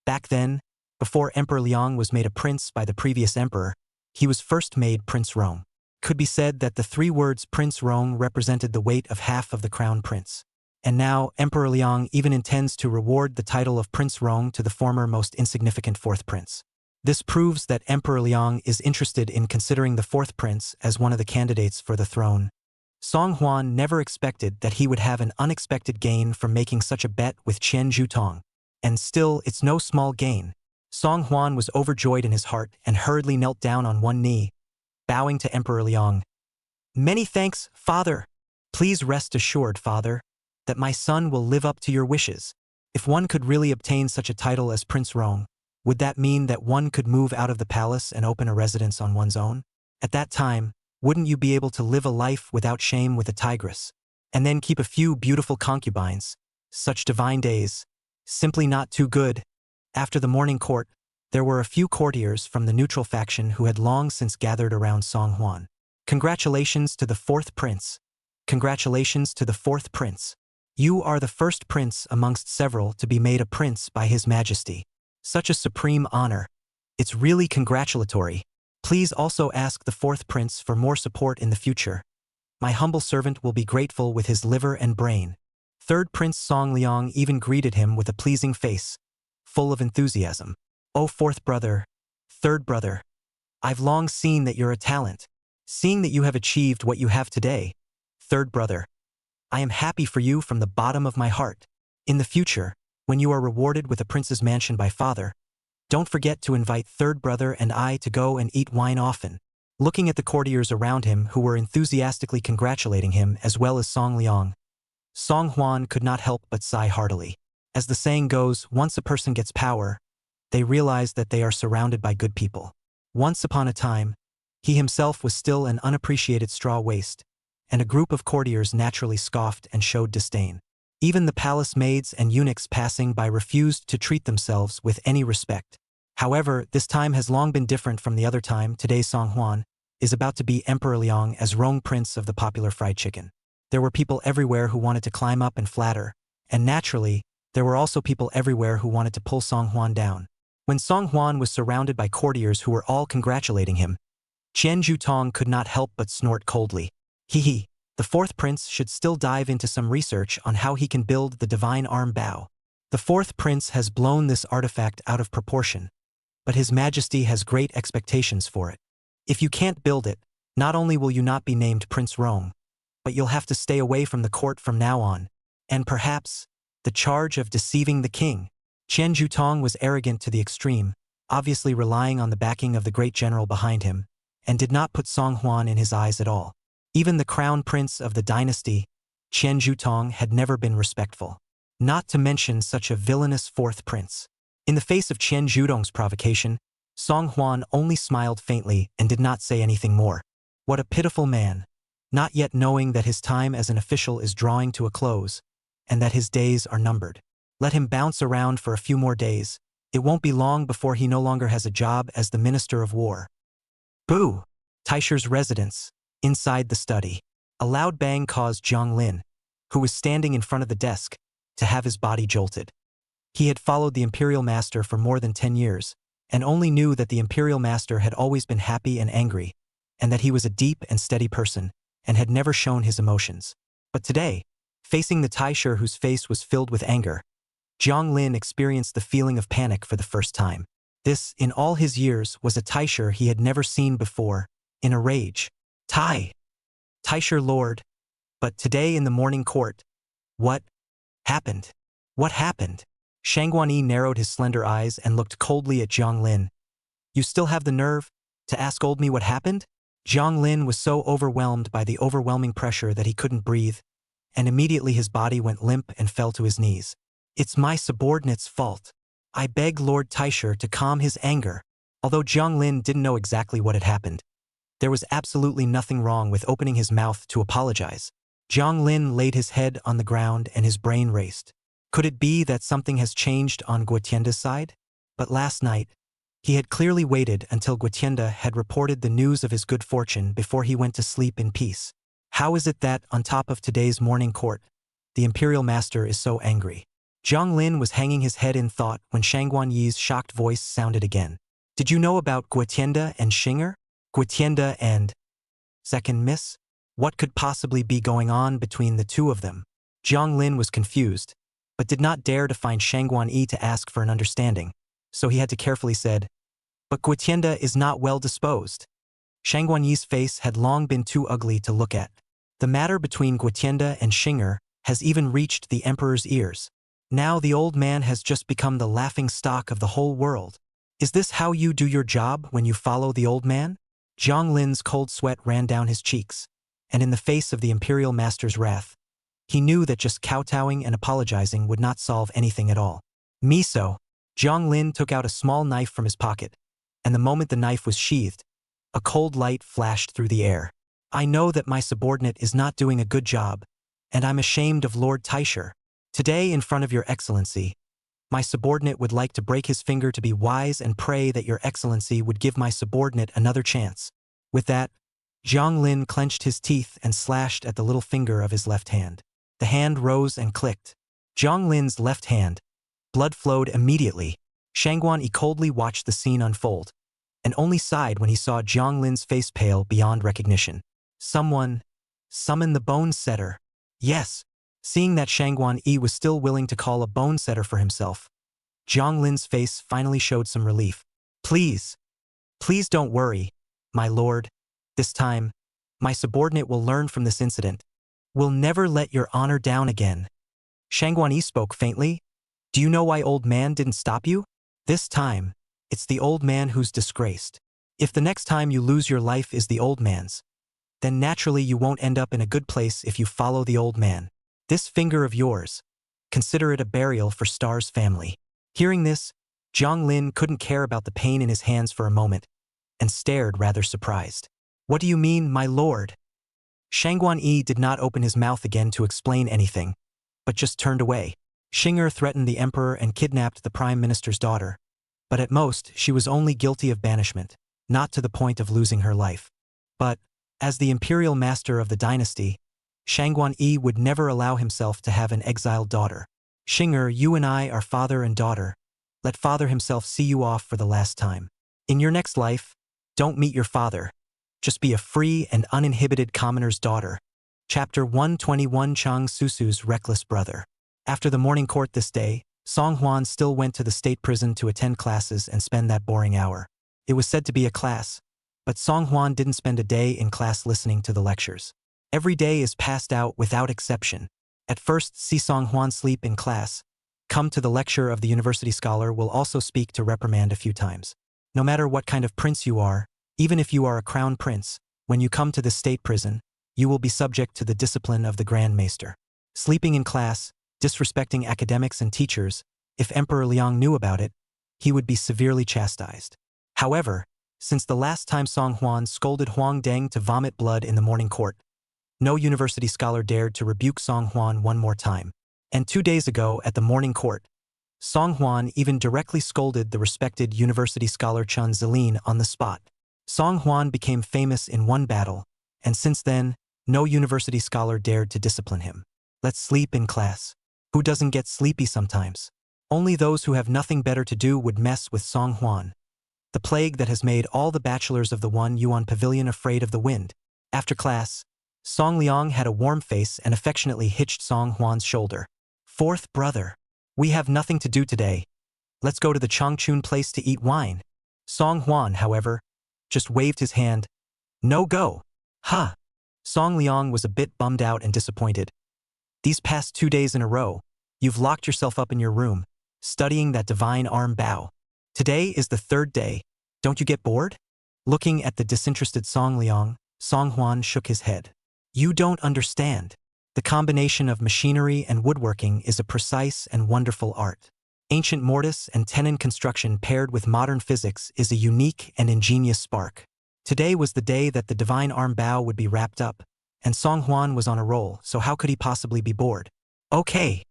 Back then, before Emperor Liang was made a prince by the previous emperor, he was first made Prince Rong. Could be said that the 3 words Prince Rong represented the weight of half of the crown prince. And now, Emperor Liang even intends to reward the title of Prince Rong to the former most insignificant fourth prince. This proves that Emperor Liang is interested in considering the fourth prince as one of the candidates for the throne. Song Hwan never expected that he would have an unexpected gain from making such a bet with Chen Zhutong. And still, it's no small gain. Song Hwan was overjoyed in his heart and hurriedly knelt down on one knee, bowing to Emperor Liang. Many thanks, father. Please rest assured, father, that my son will live up to your wishes. If one could really obtain such a title as Prince Rong, would that mean that one could move out of the palace and open a residence on one's own? At that time, wouldn't you be able to live a life without shame with a tigress, and then keep a few beautiful concubines? Such divine days, Simply not too good. After the morning court, there were a few courtiers from the neutral faction who had long since gathered around Song Huan. Congratulations to the fourth prince. Congratulations to the fourth prince. You are the first prince amongst several to be made a prince by His Majesty. Such a supreme honor. It's really congratulatory. Please also ask the fourth prince for more support in the future. My humble servant will be grateful with his liver and brain. Third Prince Song Liang even greeted him with a pleasing face, full of enthusiasm. Oh, fourth brother, third brother, I've long seen that you're a talent. Seeing that you have achieved what you have today, third brother, I am happy for you from the bottom of my heart. In the future, when you are rewarded with a prince's mansion by father, don't forget to invite third brother and I to go and eat wine often. Looking at the courtiers around him who were enthusiastically congratulating him as well as Song Liang, Song Huan could not help but sigh heartily. As the saying goes, once a person gets power, they realize that they are surrounded by good people. Once upon a time, he himself was still an unappreciated straw waste, and a group of courtiers naturally scoffed and showed disdain. Even the palace maids and eunuchs passing by refused to treat themselves with any respect. However, this time has long been different from the other time. Today Song Huan is about to be Emperor Liang as Rong Prince of the popular fried chicken. There were people everywhere who wanted to climb up and flatter, and naturally, there were also people everywhere who wanted to pull Song Huan down. When Song Huan was surrounded by courtiers who were all congratulating him, Chen Jutong could not help but snort coldly. Hee, the fourth prince should still dive into some research on how he can build the divine arm bow. The fourth prince has blown this artifact out of proportion, but His Majesty has great expectations for it. If you can't build it, not only will you not be named Prince Rong, but you'll have to stay away from the court from now on, and perhaps, the charge of deceiving the king. Chen Jutong was arrogant to the extreme, obviously relying on the backing of the great general behind him, and did not put Song Huan in his eyes at all. Even the crown prince of the dynasty, Chen Jutong, had never been respectful. Not to mention such a villainous fourth prince. In the face of Chen Jutong's provocation, Song Huan only smiled faintly and did not say anything more. What a pitiful man. Not yet knowing that his time as an official is drawing to a close, and that his days are numbered. Let him bounce around for a few more days. It won't be long before he no longer has a job as the Minister of War. Boo! Taisher's residence. Inside the study, a loud bang caused Jiang Lin, who was standing in front of the desk, to have his body jolted. He had followed the Imperial Master for more than 10 years, and only knew that the Imperial Master had always been happy and angry, and that he was a deep and steady person, and had never shown his emotions. But today, facing the Taisher whose face was filled with anger, Jiang Lin experienced the feeling of panic for the first time. This, in all his years, was a Taisher he had never seen before, in a rage. Taisher Lord. But today in the morning court, what happened? What happened? Shang Guanyi narrowed his slender eyes and looked coldly at Jiang Lin. You still have the nerve to ask old me what happened? Jiang Lin was so overwhelmed by the overwhelming pressure that he couldn't breathe, and immediately his body went limp and fell to his knees. It's my subordinate's fault. I beg Lord Taisher to calm his anger. Although Jiang Lin didn't know exactly what had happened, there was absolutely nothing wrong with opening his mouth to apologize. Jiang Lin laid his head on the ground and his brain raced. Could it be that something has changed on Guotienda's side? But last night, he had clearly waited until Guotienda had reported the news of his good fortune before he went to sleep in peace. How is it that, on top of today's morning court, the Imperial Master is so angry? Jiang Lin was hanging his head in thought when Shang Guanyi's shocked voice sounded again. Did you know about Guotienda and Xinger? Guotienda and second miss? What could possibly be going on between the two of them? Jiang Lin was confused, but did not dare to find Shang Guanyi to ask for an understanding, so he had to carefully said, but Guotienda is not well disposed. Shang Guanyi's face had long been too ugly to look at. The matter between Guotienda and Xinger has even reached the emperor's ears. Now the old man has just become the laughing stock of the whole world. Is this how you do your job when you follow the old man? Jiang Lin's cold sweat ran down his cheeks, and in the face of the Imperial Master's wrath, he knew that just kowtowing and apologizing would not solve anything at all. Miso. Jiang Lin took out a small knife from his pocket, and the moment the knife was sheathed, a cold light flashed through the air. I know that my subordinate is not doing a good job, and I'm ashamed of Lord Taisher. Today, in front of your excellency, My subordinate would like to break his finger to be wise and pray that your excellency would give my subordinate another chance. With that, Jiang Lin clenched his teeth and slashed at the little finger of his left hand. The hand rose and clicked. Jiang Lin's left hand. Blood flowed immediately. Shangguan Yi coldly watched the scene unfold, and only sighed when he saw Jiang Lin's face pale beyond recognition. Someone summon the bone setter. Yes. Seeing that Shangguan Yi was still willing to call a bone setter for himself, Jiang Lin's face finally showed some relief. Please don't worry, my lord. This time, my subordinate will learn from this incident. We'll never let your honor down again. Shangguan Yi spoke faintly. Do you know why old man didn't stop you? This time, it's the old man who's disgraced. If the next time you lose your life is the old man's, then naturally you won't end up in a good place if you follow the old man. This finger of yours, consider it a burial for Star's family. Hearing this, Jiang Lin couldn't care about the pain in his hands for a moment, and stared rather surprised. What do you mean, my lord? Shangguan Yi did not open his mouth again to explain anything, but just turned away. Xinger threatened the emperor and kidnapped the prime minister's daughter, but at most she was only guilty of banishment, not to the point of losing her life. But, as the imperial master of the dynasty, Shangguan Yi would never allow himself to have an exiled daughter. Xinger, you and I are father and daughter. Let father himself see you off for the last time. In your next life, don't meet your father. Just be a free and uninhibited commoner's daughter. Chapter 121 Cheng Susu's Reckless Brother. After the morning court this day, Song Huan still went to the state prison to attend classes and spend that boring hour. It was said to be a class, but Song Huan didn't spend a day in class listening to the lectures. Every day is passed out without exception. At first, see Song Huan sleep in class. Come to the lecture of the university scholar will also speak to reprimand a few times. No matter what kind of prince you are, even if you are a crown prince, when you come to the state prison, you will be subject to the discipline of the Grand Maester. Sleeping in class, disrespecting academics and teachers, if Emperor Liang knew about it, he would be severely chastised. However, since the last time Song Huan scolded Huang Deng to vomit blood in the morning court, no university scholar dared to rebuke Song Huan one more time. And 2 days ago at the morning court, Song Huan even directly scolded the respected university scholar Chen Zilin on the spot. Song Huan became famous in one battle, and since then, no university scholar dared to discipline him. Let's sleep in class. Who doesn't get sleepy sometimes? Only those who have nothing better to do would mess with Song Huan, the plague that has made all the bachelors of the 1 Yuan Pavilion afraid of the wind. After class, Song Liang had a warm face and affectionately hitched Song Huan's shoulder. Fourth brother, we have nothing to do today. Let's go to the Changchun place to eat wine. Song Huan, however, just waved his hand. No go. Ha! Song Liang was a bit bummed out and disappointed. These past 2 days in a row, you've locked yourself up in your room, studying that divine arm bow. Today is the 3rd day. Don't you get bored? Looking at the disinterested Song Liang, Song Huan shook his head. You don't understand. The combination of machinery and woodworking is a precise and wonderful art. Ancient mortise and tenon construction paired with modern physics is a unique and ingenious spark. Today was the day that the divine arm bow would be wrapped up, and Song Huan was on a roll, so how could he possibly be bored? Okay.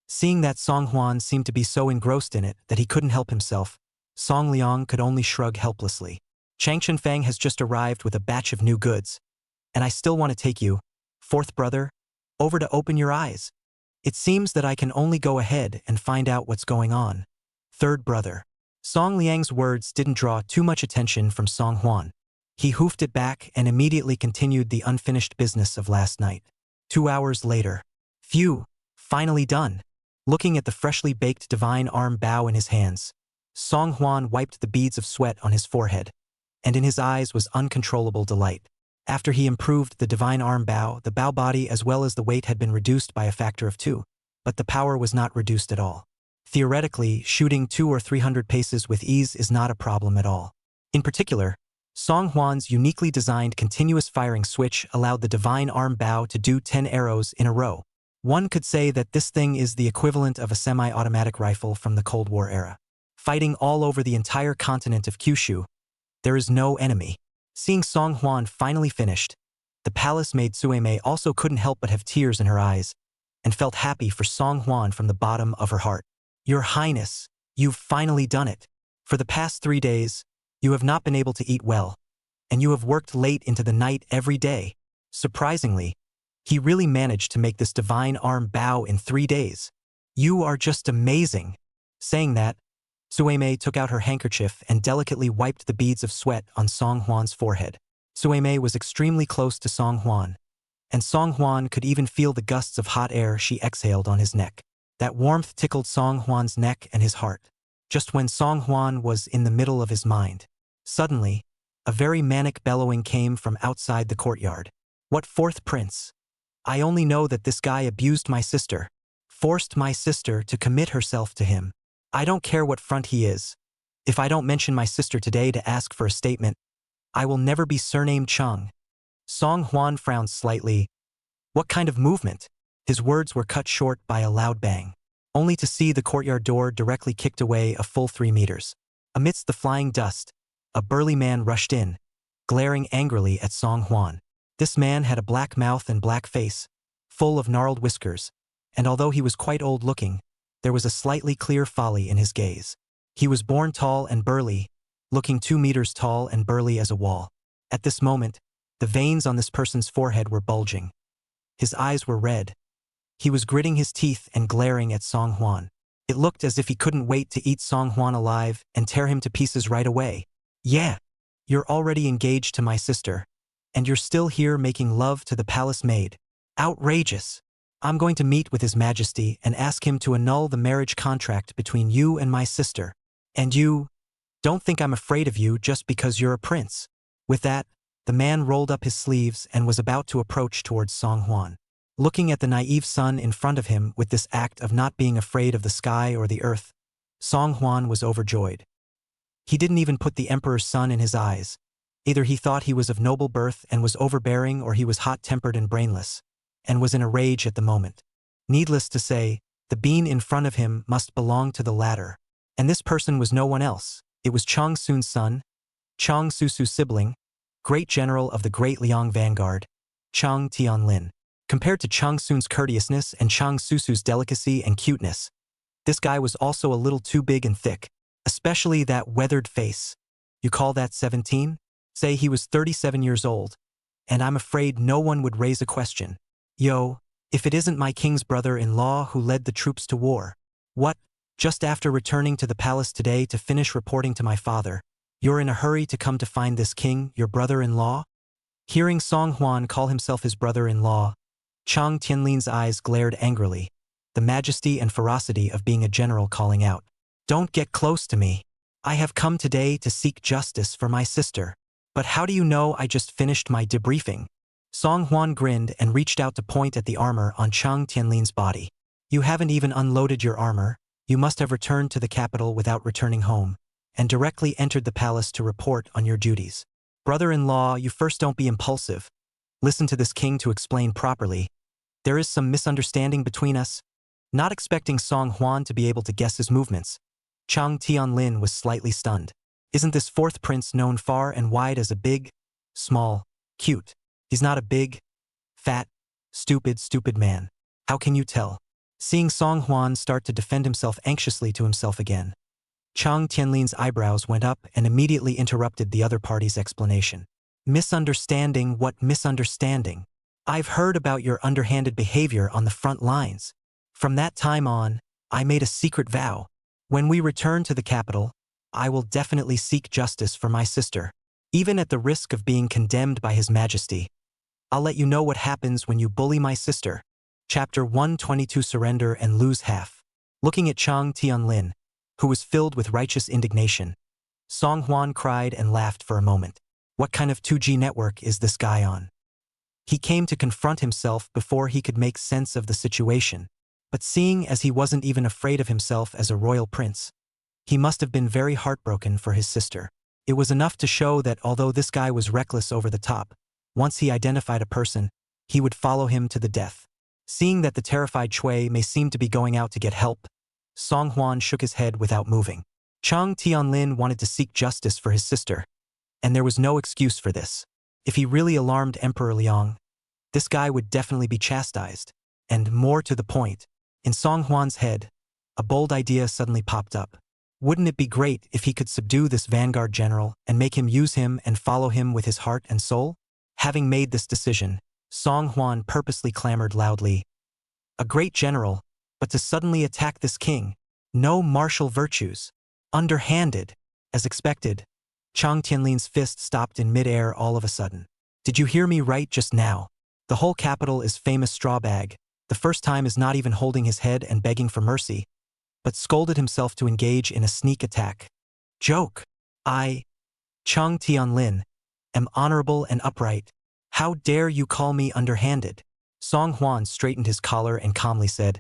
Seeing that Song Huan seemed to be so engrossed in it that he couldn't help himself, Song Liang could only shrug helplessly. Chang Chunfang has just arrived with a batch of new goods, and I still want to take you, fourth brother, over to open your eyes. It seems that I can only go ahead and find out what's going on. Third brother. Song Liang's words didn't draw too much attention from Song Huan. He hoofed it back and immediately continued the unfinished business of last night. 2 hours later. Phew, finally done. Looking at the freshly baked divine arm bow in his hands, Song Huan wiped the beads of sweat on his forehead, and in his eyes was uncontrollable delight. After he improved the divine arm bow, the bow body as well as the weight had been reduced by a factor of 2, but the power was not reduced at all. Theoretically, shooting 200 or 300 paces with ease is not a problem at all. In particular, Song Huan's uniquely designed continuous firing switch allowed the divine arm bow to do 10 arrows in a row. One could say that this thing is the equivalent of a semi-automatic rifle from the Cold War era. Fighting all over the entire continent of Kyushu, there is no enemy. Seeing Song Huan finally finished, the palace maid Suemei also couldn't help but have tears in her eyes, and felt happy for Song Huan from the bottom of her heart. Your Highness, you've finally done it. For the past 3 days, you have not been able to eat well, and you have worked late into the night every day. Surprisingly, he really managed to make this divine arm bow in 3 days. You are just amazing. Saying that, Sueme took out her handkerchief and delicately wiped the beads of sweat on Song Hwan's forehead. Sueme was extremely close to Song Hwan, and Song Hwan could even feel the gusts of hot air she exhaled on his neck. That warmth tickled Song Hwan's neck and his heart. Just when Song Hwan was in the middle of his mind, suddenly, a very manic bellowing came from outside the courtyard. What fourth prince? I only know that this guy abused my sister, forced my sister to commit herself to him. I don't care what front he is. If I don't mention my sister today to ask for a statement, I will never be surnamed Cheng. Song Hwan frowned slightly. What kind of movement? His words were cut short by a loud bang, only to see the courtyard door directly kicked away a full 3 meters. Amidst the flying dust, a burly man rushed in, glaring angrily at Song Hwan. This man had a black mouth and black face, full of gnarled whiskers, and although he was quite old-looking, there was a slightly clear folly in his gaze. He was born tall and burly, looking 2 meters tall and burly as a wall. At this moment, the veins on this person's forehead were bulging. His eyes were red. He was gritting his teeth and glaring at Song Hwan. It looked as if he couldn't wait to eat Song Hwan alive and tear him to pieces right away. Yeah, you're already engaged to my sister, and you're still here making love to the palace maid. Outrageous. I'm going to meet with His Majesty and ask him to annul the marriage contract between you and my sister. And you, don't think I'm afraid of you just because you're a prince. With that, the man rolled up his sleeves and was about to approach towards Song Hwan. Looking at the naive son in front of him with this act of not being afraid of the sky or the earth, Song Hwan was overjoyed. He didn't even put the emperor's son in his eyes. Either he thought he was of noble birth and was overbearing, or he was hot-tempered and brainless, and was in a rage at the moment. Needless to say, the being in front of him must belong to the latter. And this person was no one else. It was Cheng Su's son, Cheng Susu Sibling, great general of the Great Liang Vanguard, Cheng Tianlin. Compared to Cheng Su's courteousness and Cheng Susu's delicacy and cuteness, this guy was also a little too big and thick, especially that weathered face. You call that 17? Say he was 37 years old, and I'm afraid no one would raise a question. Yo, if it isn't my king's brother-in-law who led the troops to war. What? Just after returning to the palace today to finish reporting to my father, you're in a hurry to come to find this king, your brother-in-law? Hearing Song Hwan call himself his brother-in-law, Cheng Tianlin's eyes glared angrily, the majesty and ferocity of being a general calling out. Don't get close to me. I have come today to seek justice for my sister. But how do you know I just finished my debriefing? Song Hwan grinned and reached out to point at the armor on Cheng Tianlin's body. You haven't even unloaded your armor. You must have returned to the capital without returning home, and directly entered the palace to report on your duties. Brother-in-law, you first don't be impulsive. Listen to this king to explain properly. There is some misunderstanding between us. Not expecting Song Hwan to be able to guess his movements, Cheng Tianlin was slightly stunned. Isn't this fourth prince known far and wide as a big, small, cute? He's not a big, fat, stupid man. How can you tell? Seeing Song Hwan start to defend himself anxiously to himself again, Cheng Tianlin's eyebrows went up and immediately interrupted the other party's explanation. Misunderstanding? What misunderstanding? I've heard about your underhanded behavior on the front lines. From that time on, I made a secret vow. When we return to the capital, I will definitely seek justice for my sister, even at the risk of being condemned by His Majesty. I'll let you know what happens when you bully my sister. Chapter 122 Surrender and Lose Half. Looking at Cheng Tianlin, who was filled with righteous indignation, Song Hwan cried and laughed for a moment. What kind of 2G network is this guy on? He came to confront himself before he could make sense of the situation, but seeing as he wasn't even afraid of himself as a royal prince, he must have been very heartbroken for his sister. It was enough to show that although this guy was reckless over the top, once he identified a person, he would follow him to the death. Seeing that the terrified Chui may seem to be going out to get help, Song Hwan shook his head without moving. Cheng Tianlin wanted to seek justice for his sister, and there was no excuse for this. If he really alarmed Emperor Liang, this guy would definitely be chastised. And more to the point, in Song Hwan's head, a bold idea suddenly popped up. Wouldn't it be great if he could subdue this vanguard general and make him use him and follow him with his heart and soul? Having made this decision, Song Huan purposely clamored loudly, "A great general, but to suddenly attack this king, no martial virtues, underhanded." As expected, Chang Tianlin's fist stopped in mid-air all of a sudden. "Did you hear me right just now? The whole capital is famous straw bag. The first time is not even holding his head and begging for mercy, but scolded himself to engage in a sneak attack. Joke. I, Chang Tianlin, am honorable and upright. How dare you call me underhanded?" Song Huan straightened his collar and calmly said,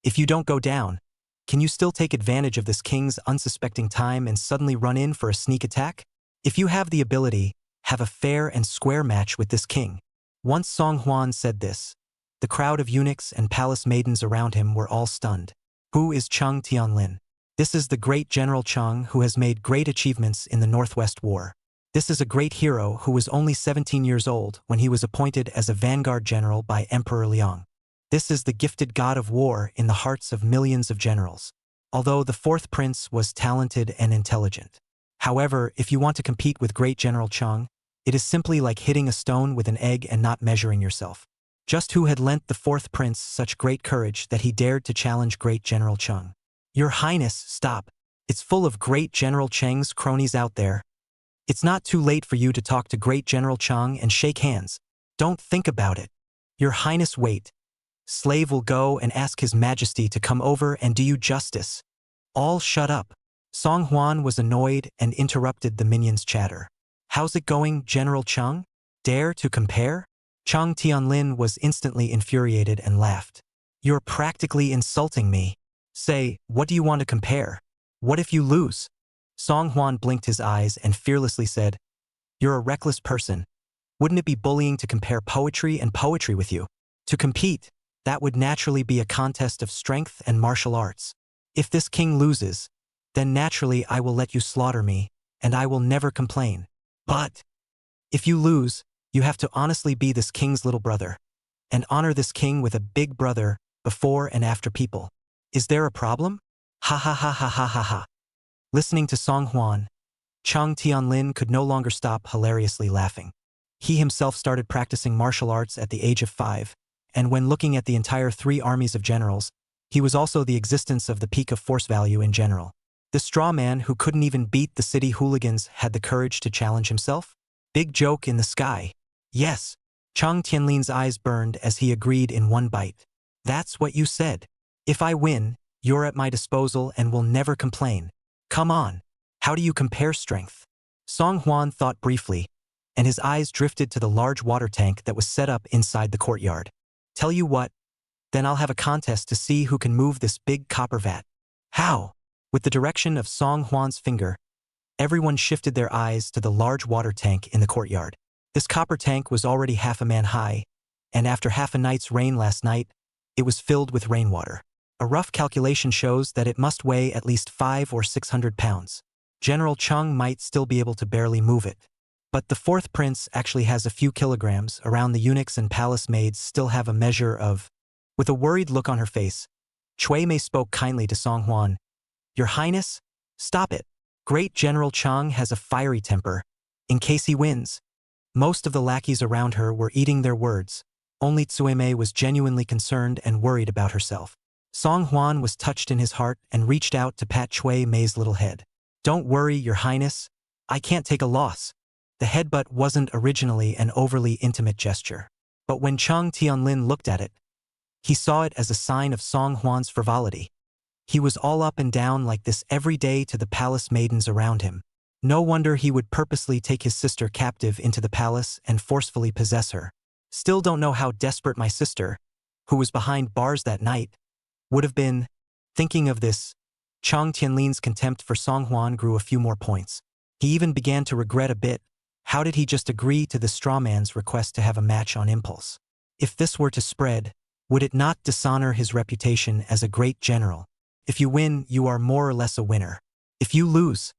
"If you don't go down, can you still take advantage of this king's unsuspecting time and suddenly run in for a sneak attack? If you have the ability, have a fair and square match with this king." Once Song Huan said this, the crowd of eunuchs and palace maidens around him were all stunned. Who is Chang Tianlin? This is the great General Chang who has made great achievements in the Northwest War. This is a great hero who was only 17 years old when he was appointed as a vanguard general by Emperor Liang. This is the gifted god of war in the hearts of millions of generals. Although the fourth prince was talented and intelligent. However, if you want to compete with great General Chang, it is simply like hitting a stone with an egg and not measuring yourself. Just who had lent the fourth prince such great courage that he dared to challenge great General Chang? Your Highness, stop. It's full of great General Chang's cronies out there. It's not too late for you to talk to great General Chang and shake hands. Don't think about it. Your Highness, wait. Slave will go and ask His Majesty to come over and do you justice. All shut up. Song Huan was annoyed and interrupted the minion's chatter. How's it going, General Chang? Dare to compare? Chang Tianlin was instantly infuriated and laughed. You're practically insulting me. Say, what do you want to compare? What if you lose? Song Huan blinked his eyes and fearlessly said, You're a reckless person. Wouldn't it be bullying to compare poetry and poetry with you? To compete, that would naturally be a contest of strength and martial arts. If this king loses, then naturally I will let you slaughter me, and I will never complain. But if you lose, you have to honestly be this king's little brother, and honor this king with a big brother before and after people. Is there a problem? Ha ha ha ha ha ha ha. Listening to Song Huan, Chang Tianlin could no longer stop hilariously laughing. He himself started practicing martial arts at the age of 5, and when looking at the entire 3 armies of generals, he was also the existence of the peak of force value in general. The straw man who couldn't even beat the city hooligans had the courage to challenge himself? Big joke in the sky. Yes. Chang Tianlin's eyes burned as he agreed in one bite. That's what you said. If I win, you're at my disposal and will never complain. Come on. How do you compare strength? Song Huan thought briefly, and his eyes drifted to the large water tank that was set up inside the courtyard. Tell you what, then I'll have a contest to see who can move this big copper vat. How? With the direction of Song Huan's finger, everyone shifted their eyes to the large water tank in the courtyard. This copper tank was already half a man high, and after half a night's rain last night, it was filled with rainwater. A rough calculation shows that it must weigh at least 500 or 600 pounds. General Chang might still be able to barely move it. But the fourth prince actually has a few kilograms. Around the eunuchs and palace maids still have a measure of. With a worried look on her face, Cui Mei spoke kindly to Song Huan. Your Highness, stop it. Great General Chang has a fiery temper. In case he wins. Most of the lackeys around her were eating their words. Only Cui Mei was genuinely concerned and worried about herself. Song Huan was touched in his heart and reached out to pat Cui Mei's little head. Don't worry, Your Highness. I can't take a loss. The headbutt wasn't originally an overly intimate gesture. But when Chang Tianlin looked at it, he saw it as a sign of Song Huan's frivolity. He was all up and down like this every day to the palace maidens around him. No wonder he would purposely take his sister captive into the palace and forcefully possess her. Still don't know how desperate my sister, who was behind bars that night, would have been. Thinking of this, Chang Tianlin's contempt for Song Huan grew a few more points. He even began to regret a bit. How did he just agree to the straw man's request to have a match on impulse? If this were to spread, would it not dishonor his reputation as a great general? If you win, you are more or less a winner. If you lose,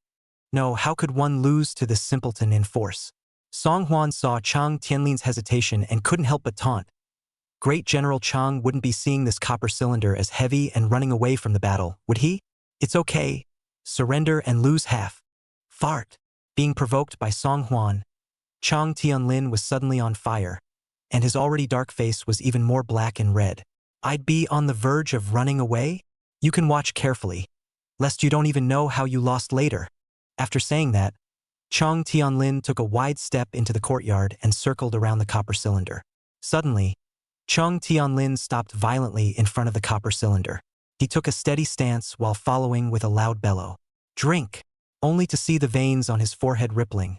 no, how could one lose to this simpleton in force? Song Huan saw Chang Tianlin's hesitation and couldn't help but taunt. Great General Chang wouldn't be seeing this copper cylinder as heavy and running away from the battle, would he? It's okay. Surrender and lose half. Fart. Being provoked by Song Huan, Chang Tianlin was suddenly on fire, and his already dark face was even more black and red. I'd be on the verge of running away? You can watch carefully, lest you don't even know how you lost later. After saying that, Chang Tianlin took a wide step into the courtyard and circled around the copper cylinder. Suddenly, Chang Tianlin stopped violently in front of the copper cylinder. He took a steady stance while following with a loud bellow. Drink! Only to see the veins on his forehead rippling,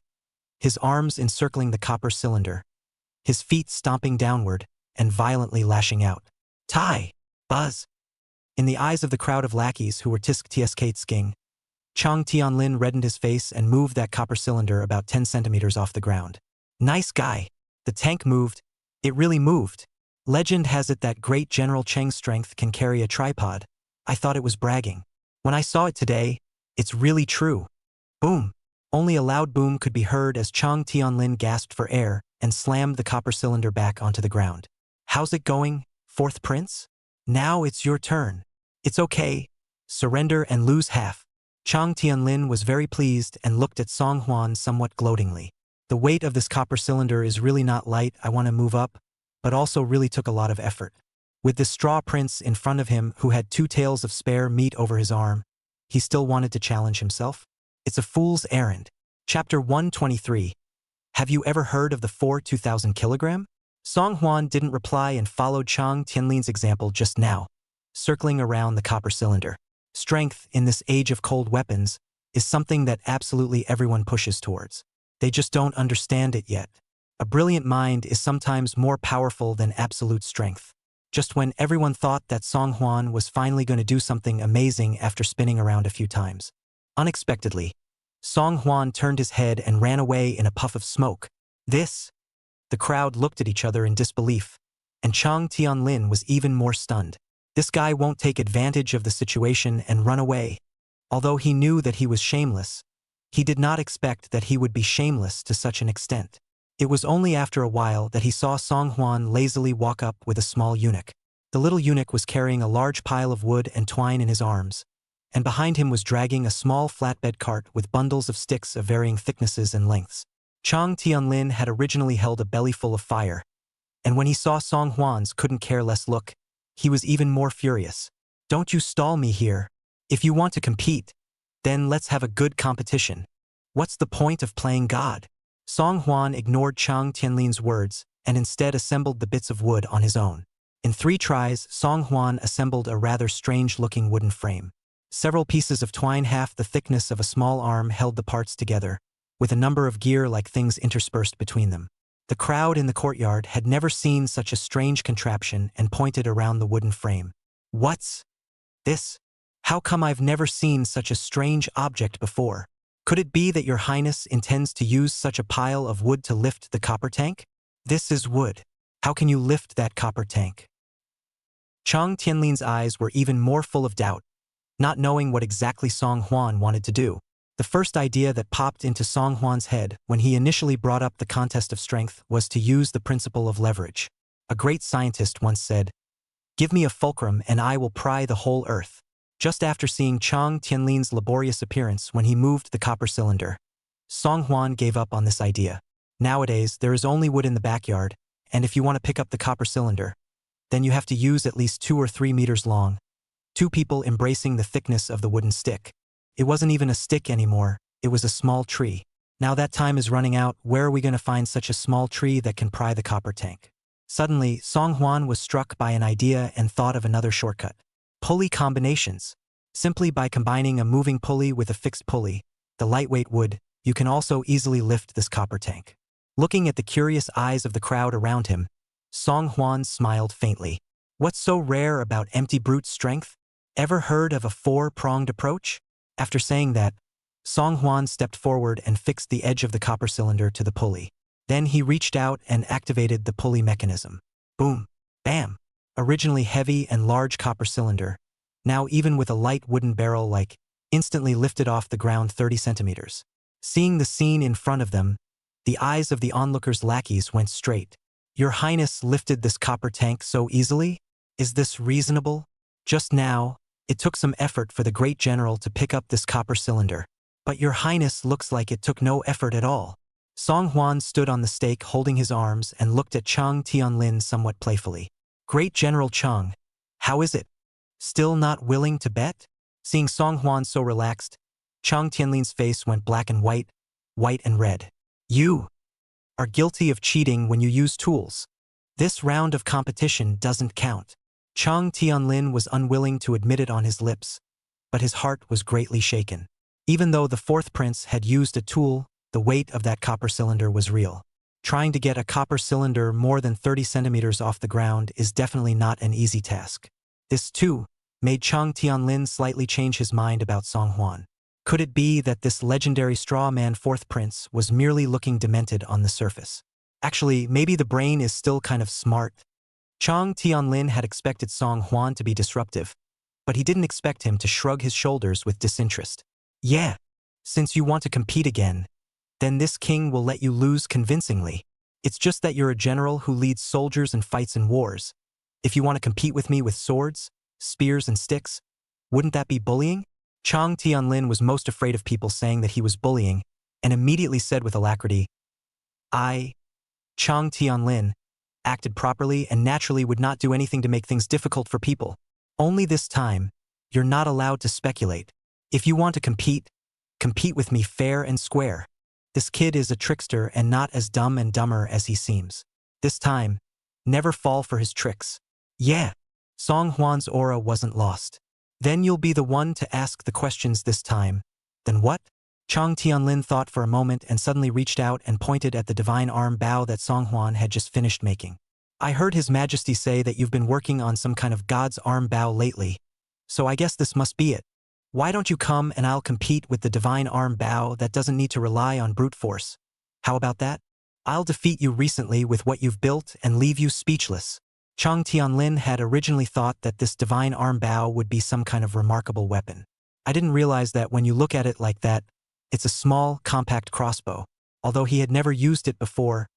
his arms encircling the copper cylinder, his feet stomping downward and violently lashing out. Tai! Buzz! In the eyes of the crowd of lackeys who were tsk-tsk-tsking, Chang Tianlin reddened his face and moved that copper cylinder about 10 centimeters off the ground. Nice guy! The tank moved. It really moved. Legend has it that great General Cheng's strength can carry a tripod. I thought it was bragging. When I saw it today, it's really true. Boom! Only a loud boom could be heard as Chang Tianlin gasped for air and slammed the copper cylinder back onto the ground. How's it going, fourth prince? Now it's your turn. It's okay. Surrender and lose half. Chang Tianlin was very pleased and looked at Song Huan somewhat gloatingly. The weight of this copper cylinder is really not light, I want to move up, but also really took a lot of effort. With this straw prince in front of him who had 2 tails of spare meat over his arm, he still wanted to challenge himself? It's a fool's errand. Chapter 123. Have you ever heard of the 2,000 kilogram? Song Huan didn't reply and followed Chang Tianlin's example just now, circling around the copper cylinder. Strength, in this age of cold weapons, is something that absolutely everyone pushes towards. They just don't understand it yet. A brilliant mind is sometimes more powerful than absolute strength. Just when everyone thought that Song Huan was finally going to do something amazing after spinning around a few times, unexpectedly, Song Huan turned his head and ran away in a puff of smoke. This? The crowd looked at each other in disbelief, and Chang Tianlin was even more stunned. This guy won't take advantage of the situation and run away. Although he knew that he was shameless, he did not expect that he would be shameless to such an extent. It was only after a while that he saw Song Huan lazily walk up with a small eunuch. The little eunuch was carrying a large pile of wood and twine in his arms, and behind him was dragging a small flatbed cart with bundles of sticks of varying thicknesses and lengths. Chang Tianlin had originally held a belly full of fire, and when he saw Song Huan's couldn't care less look, he was even more furious. Don't you stall me here. If you want to compete, then let's have a good competition. What's the point of playing God? Song Huan ignored Chang Tianlin's words and instead assembled the bits of wood on his own. In 3 tries, Song Huan assembled a rather strange-looking wooden frame. Several pieces of twine half the thickness of a small arm held the parts together, with a number of gear-like things interspersed between them. The crowd in the courtyard had never seen such a strange contraption and pointed around the wooden frame. What's this? How come I've never seen such a strange object before? Could it be that Your Highness intends to use such a pile of wood to lift the copper tank? This is wood. How can you lift that copper tank? Chang Tianlin's eyes were even more full of doubt, not knowing what exactly Song Huan wanted to do. The first idea that popped into Song Huan's head when he initially brought up the contest of strength was to use the principle of leverage. A great scientist once said, "Give me a fulcrum and I will pry the whole earth." Just after seeing Chang Tianlin's laborious appearance when he moved the copper cylinder, Song Huan gave up on this idea. Nowadays, there is only wood in the backyard, and if you want to pick up the copper cylinder, then you have to use at least 2 or 3 meters long, 2 people embracing the thickness of the wooden stick. It wasn't even a stick anymore, it was a small tree. Now that time is running out, where are we going to find such a small tree that can pry the copper tank? Suddenly, Song Huan was struck by an idea and thought of another shortcut. Pulley combinations. Simply by combining a moving pulley with a fixed pulley, the lightweight wood, you can also easily lift this copper tank. Looking at the curious eyes of the crowd around him, Song Huan smiled faintly. What's so rare about empty brute strength? Ever heard of a 4-pronged approach? After saying that, Song Huan stepped forward and fixed the edge of the copper cylinder to the pulley. Then he reached out and activated the pulley mechanism. Boom! Bam! Originally heavy and large copper cylinder, now even with a light wooden barrel instantly lifted off the ground 30 centimeters. Seeing the scene in front of them, the eyes of the onlookers' lackeys went straight. Your Highness lifted this copper tank so easily? Is this reasonable? Just now, it took some effort for the great general to pick up this copper cylinder. But Your Highness looks like it took no effort at all. Song Huan stood on the stake holding his arms and looked at Chang Tianlin somewhat playfully. Great General Chang, how is it? Still not willing to bet? Seeing Song Huan so relaxed, Chang Tianlin's face went black and white and red. You are guilty of cheating when you use tools. This round of competition doesn't count. Chang Tianlin was unwilling to admit it on his lips, but his heart was greatly shaken. Even though the fourth prince had used a tool, the weight of that copper cylinder was real. Trying to get a copper cylinder more than 30 centimeters off the ground is definitely not an easy task. This, too, made Chang Tianlin slightly change his mind about Song Huan. Could it be that this legendary straw man fourth prince was merely looking demented on the surface? Actually, maybe the brain is still kind of smart. Chang Tianlin had expected Song Huan to be disruptive, but he didn't expect him to shrug his shoulders with disinterest. Yeah, since you want to compete again, then this king will let you lose convincingly. It's just that you're a general who leads soldiers and fights in wars. If you want to compete with me with swords, spears and sticks, wouldn't that be bullying? Chang Tianlin was most afraid of people saying that he was bullying, and immediately said with alacrity, Chang Tianlin, acted properly and naturally would not do anything to make things difficult for people. Only this time, you're not allowed to speculate. If you want to compete with me fair and square. This kid is a trickster and not as dumb and dumber as he seems. This time, never fall for his tricks. Yeah, Song Huan's aura wasn't lost. Then you'll be the one to ask the questions this time. Then what? Chang Tianlin thought for a moment and suddenly reached out and pointed at the divine arm bow that Song Huan had just finished making. I heard His Majesty say that you've been working on some kind of god's arm bow lately, so I guess this must be it. Why don't you come and I'll compete with the divine arm bow that doesn't need to rely on brute force? How about that? I'll defeat you recently with what you've built and leave you speechless. Chang Tianlin had originally thought that this divine arm bow would be some kind of remarkable weapon. I didn't realize that when you look at it like that, it's a small, compact crossbow. Although he had never used it before,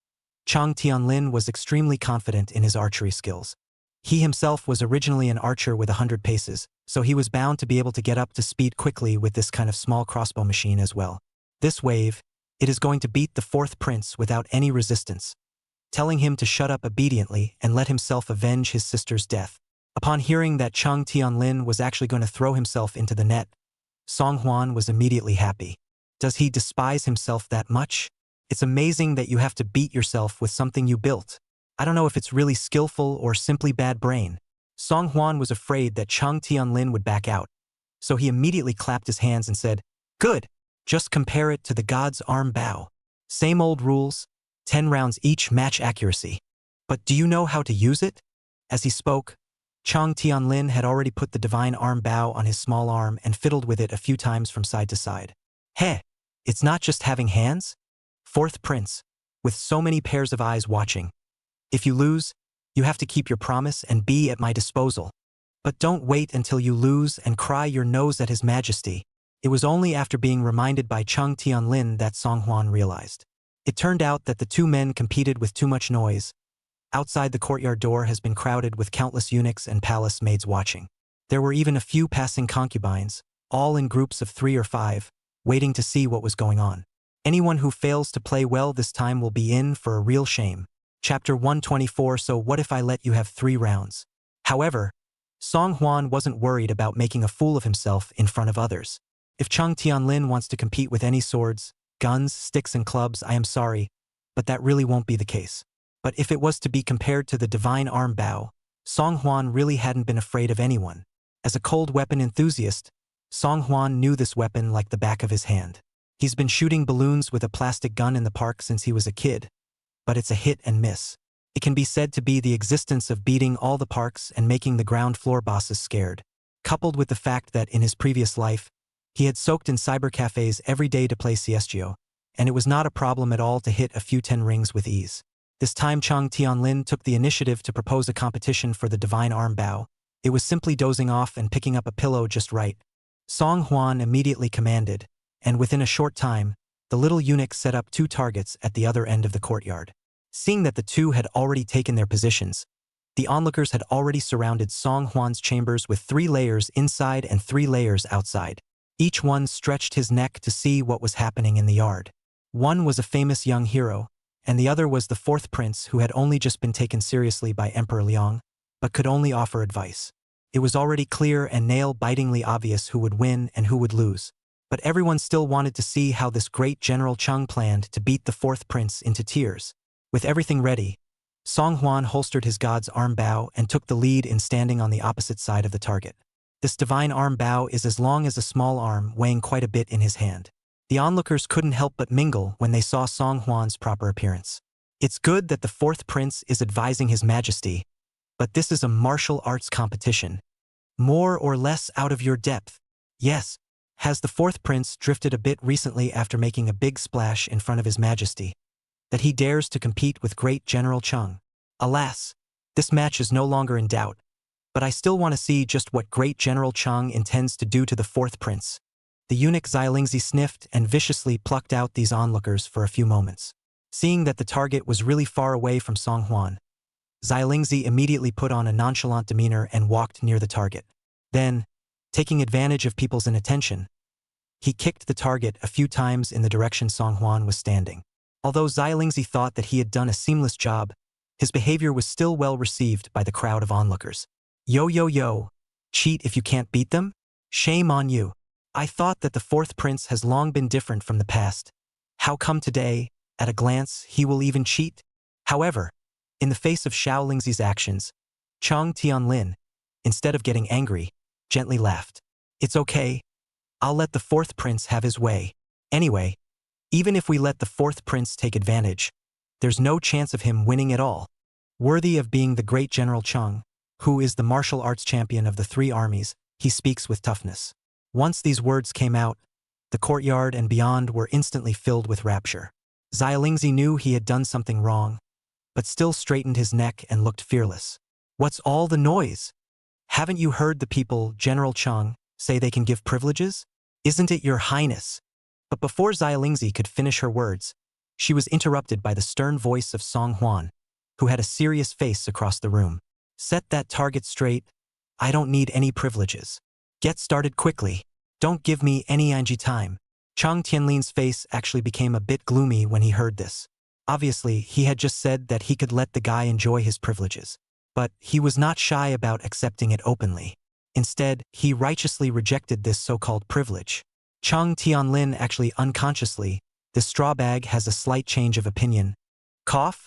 Chang Tianlin was extremely confident in his archery skills. He himself was originally an archer with 100 paces, so he was bound to be able to get up to speed quickly with this kind of small crossbow machine as well. This wave, it is going to beat the fourth prince without any resistance, telling him to shut up obediently and let himself avenge his sister's death. Upon hearing that Chang Tianlin was actually going to throw himself into the net, Song Huan was immediately happy. Does he despise himself that much? It's amazing that you have to beat yourself with something you built. I don't know if it's really skillful or simply bad brain. Song Huan was afraid that Chang Tianlin would back out, so he immediately clapped his hands and said, "Good, just compare it to the god's arm bow. Same old rules, 10 rounds each, match accuracy. But do you know how to use it?" As he spoke, Chang Tianlin had already put the divine arm bow on his small arm and fiddled with it a few times from side to side. Heh, it's not just having hands? Fourth prince, with so many pairs of eyes watching. If you lose, you have to keep your promise and be at my disposal. But don't wait until you lose and cry your nose at His Majesty. It was only after being reminded by Chang Tianlin that Song Huan realized. It turned out that the two men competed with too much noise. Outside the courtyard door has been crowded with countless eunuchs and palace maids watching. There were even a few passing concubines, all in groups of 3 or 5, waiting to see what was going on. Anyone who fails to play well this time will be in for a real shame. Chapter 124. So what if I let you have 3 rounds? However, Song Huan wasn't worried about making a fool of himself in front of others. If Chang Tianlin wants to compete with any swords, guns, sticks and clubs, I am sorry, but that really won't be the case. But if it was to be compared to the divine arm bow, Song Huan really hadn't been afraid of anyone. As a cold weapon enthusiast, Song Huan knew this weapon like the back of his hand. He's been shooting balloons with a plastic gun in the park since he was a kid, but it's a hit and miss. It can be said to be the existence of beating all the parks and making the ground floor bosses scared, coupled with the fact that in his previous life, he had soaked in cybercafes every day to play CSGO, and it was not a problem at all to hit a few 10 rings with ease. This time Chang Tianlin took the initiative to propose a competition for the divine arm bow. It was simply dozing off and picking up a pillow just right. Song Huan immediately commanded, and within a short time, the little eunuch set up 2 targets at the other end of the courtyard. Seeing that the two had already taken their positions, the onlookers had already surrounded Song Hwan's chambers with 3 layers inside and 3 layers outside. Each one stretched his neck to see what was happening in the yard. One was a famous young hero, and the other was the 4th prince who had only just been taken seriously by Emperor Liang, but could only offer advice. It was already clear and nail-bitingly obvious who would win and who would lose, but everyone still wanted to see how this great General Cheng planned to beat the 4th prince into tears. With everything ready, Song Hwan holstered his god's arm bow and took the lead in standing on the opposite side of the target. This divine arm bow is as long as a small arm, weighing quite a bit in his hand. The onlookers couldn't help but mingle when they saw Song Hwan's proper appearance. It's good that the 4th prince is advising his majesty, but this is a martial arts competition. More or less out of your depth. Yes, has the 4th prince drifted a bit recently after making a big splash in front of his majesty, that he dares to compete with great General Cheng? Alas, this match is no longer in doubt, but I still want to see just what great General Cheng intends to do to the 4th prince. The eunuch Xilingzi sniffed and viciously plucked out these onlookers for a few moments. Seeing that the target was really far away from Song Hwan, Xilingzi immediately put on a nonchalant demeanor and walked near the target. Then, taking advantage of people's inattention, he kicked the target a few times in the direction Song Hwan was standing. Although Xilingzi thought that he had done a seamless job, his behavior was still well received by the crowd of onlookers. Yo yo yo, cheat if you can't beat them? Shame on you. I thought that the 4th prince has long been different from the past. How come today, at a glance, he will even cheat? However, in the face of Xiao Lingzi's actions, Cheng Tianlin, instead of getting angry, gently laughed. It's okay. I'll let the 4th prince have his way. Anyway, even if we let the 4th prince take advantage, there's no chance of him winning at all. Worthy of being the great General Cheng, who is the martial arts champion of the 3 armies, he speaks with toughness. Once these words came out, the courtyard and beyond were instantly filled with rapture. Xilingzi knew he had done something wrong, but still straightened his neck and looked fearless. What's all the noise? Haven't you heard the people, General Cheng, say they can give privileges? Isn't it your highness? But before Xilingzi could finish her words, she was interrupted by the stern voice of Song Hwan, who had a serious face across the room. Set that target straight. I don't need any privileges. Get started quickly. Don't give me any time. Cheng Tianlin's face actually became a bit gloomy when he heard this. Obviously, he had just said that he could let the guy enjoy his privileges. But he was not shy about accepting it openly. Instead, he righteously rejected this so-called privilege. Cheng Tianlin actually unconsciously, this straw bag has a slight change of opinion. Cough?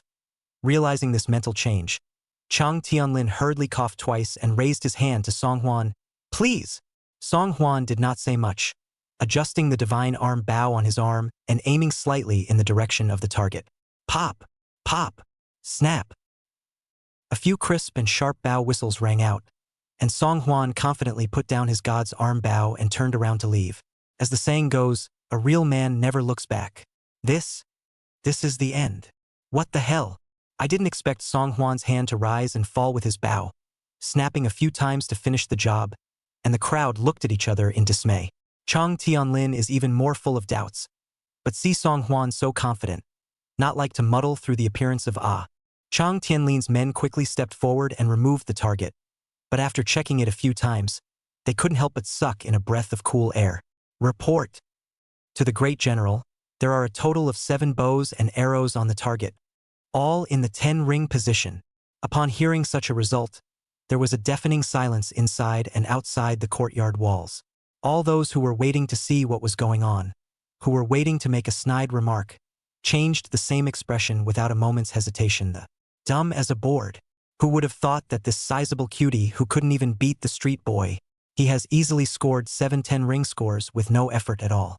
Realizing this mental change, Cheng Tianlin hurriedly coughed twice and raised his hand to Song Hwan. Please! Song Hwan did not say much, adjusting the divine arm bow on his arm and aiming slightly in the direction of the target. Pop! Pop! Snap! A few crisp and sharp bow whistles rang out, and Song Hwan confidently put down his god's arm bow and turned around to leave. As the saying goes, a real man never looks back. This is the end. What the hell? I didn't expect Song Hwan's hand to rise and fall with his bow, snapping a few times to finish the job, and the crowd looked at each other in dismay. Cheng Tianlin is even more full of doubts, but see Song Hwan so confident, not like to muddle through the appearance of awe. Cheng Tianlin's men quickly stepped forward and removed the target, but after checking it a few times, they couldn't help but suck in a breath of cool air. Report. To the great general, there are a total of 7 bows and arrows on the target, all in the 10-ring position. Upon hearing such a result, there was a deafening silence inside and outside the courtyard walls. All those who were waiting to see what was going on, who were waiting to make a snide remark, changed the same expression without a moment's hesitation. The dumb as a board. Who would have thought that this sizable cutie who couldn't even beat the street boy, he has easily scored 7 10-ring scores with no effort at all.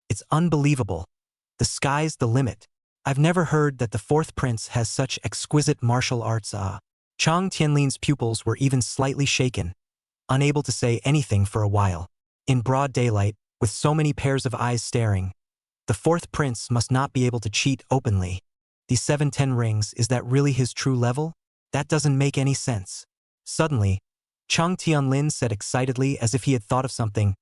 It's unbelievable. The sky's the limit. I've never heard that the 4th prince has such exquisite martial arts. Cheng Tianlin's pupils were even slightly shaken, unable to say anything for a while. In broad daylight, with so many pairs of eyes staring, the 4th prince must not be able to cheat openly. These 7 10 rings, is that really his true level? That doesn't make any sense. Suddenly, Cheng Tianlin said excitedly as if he had thought of something.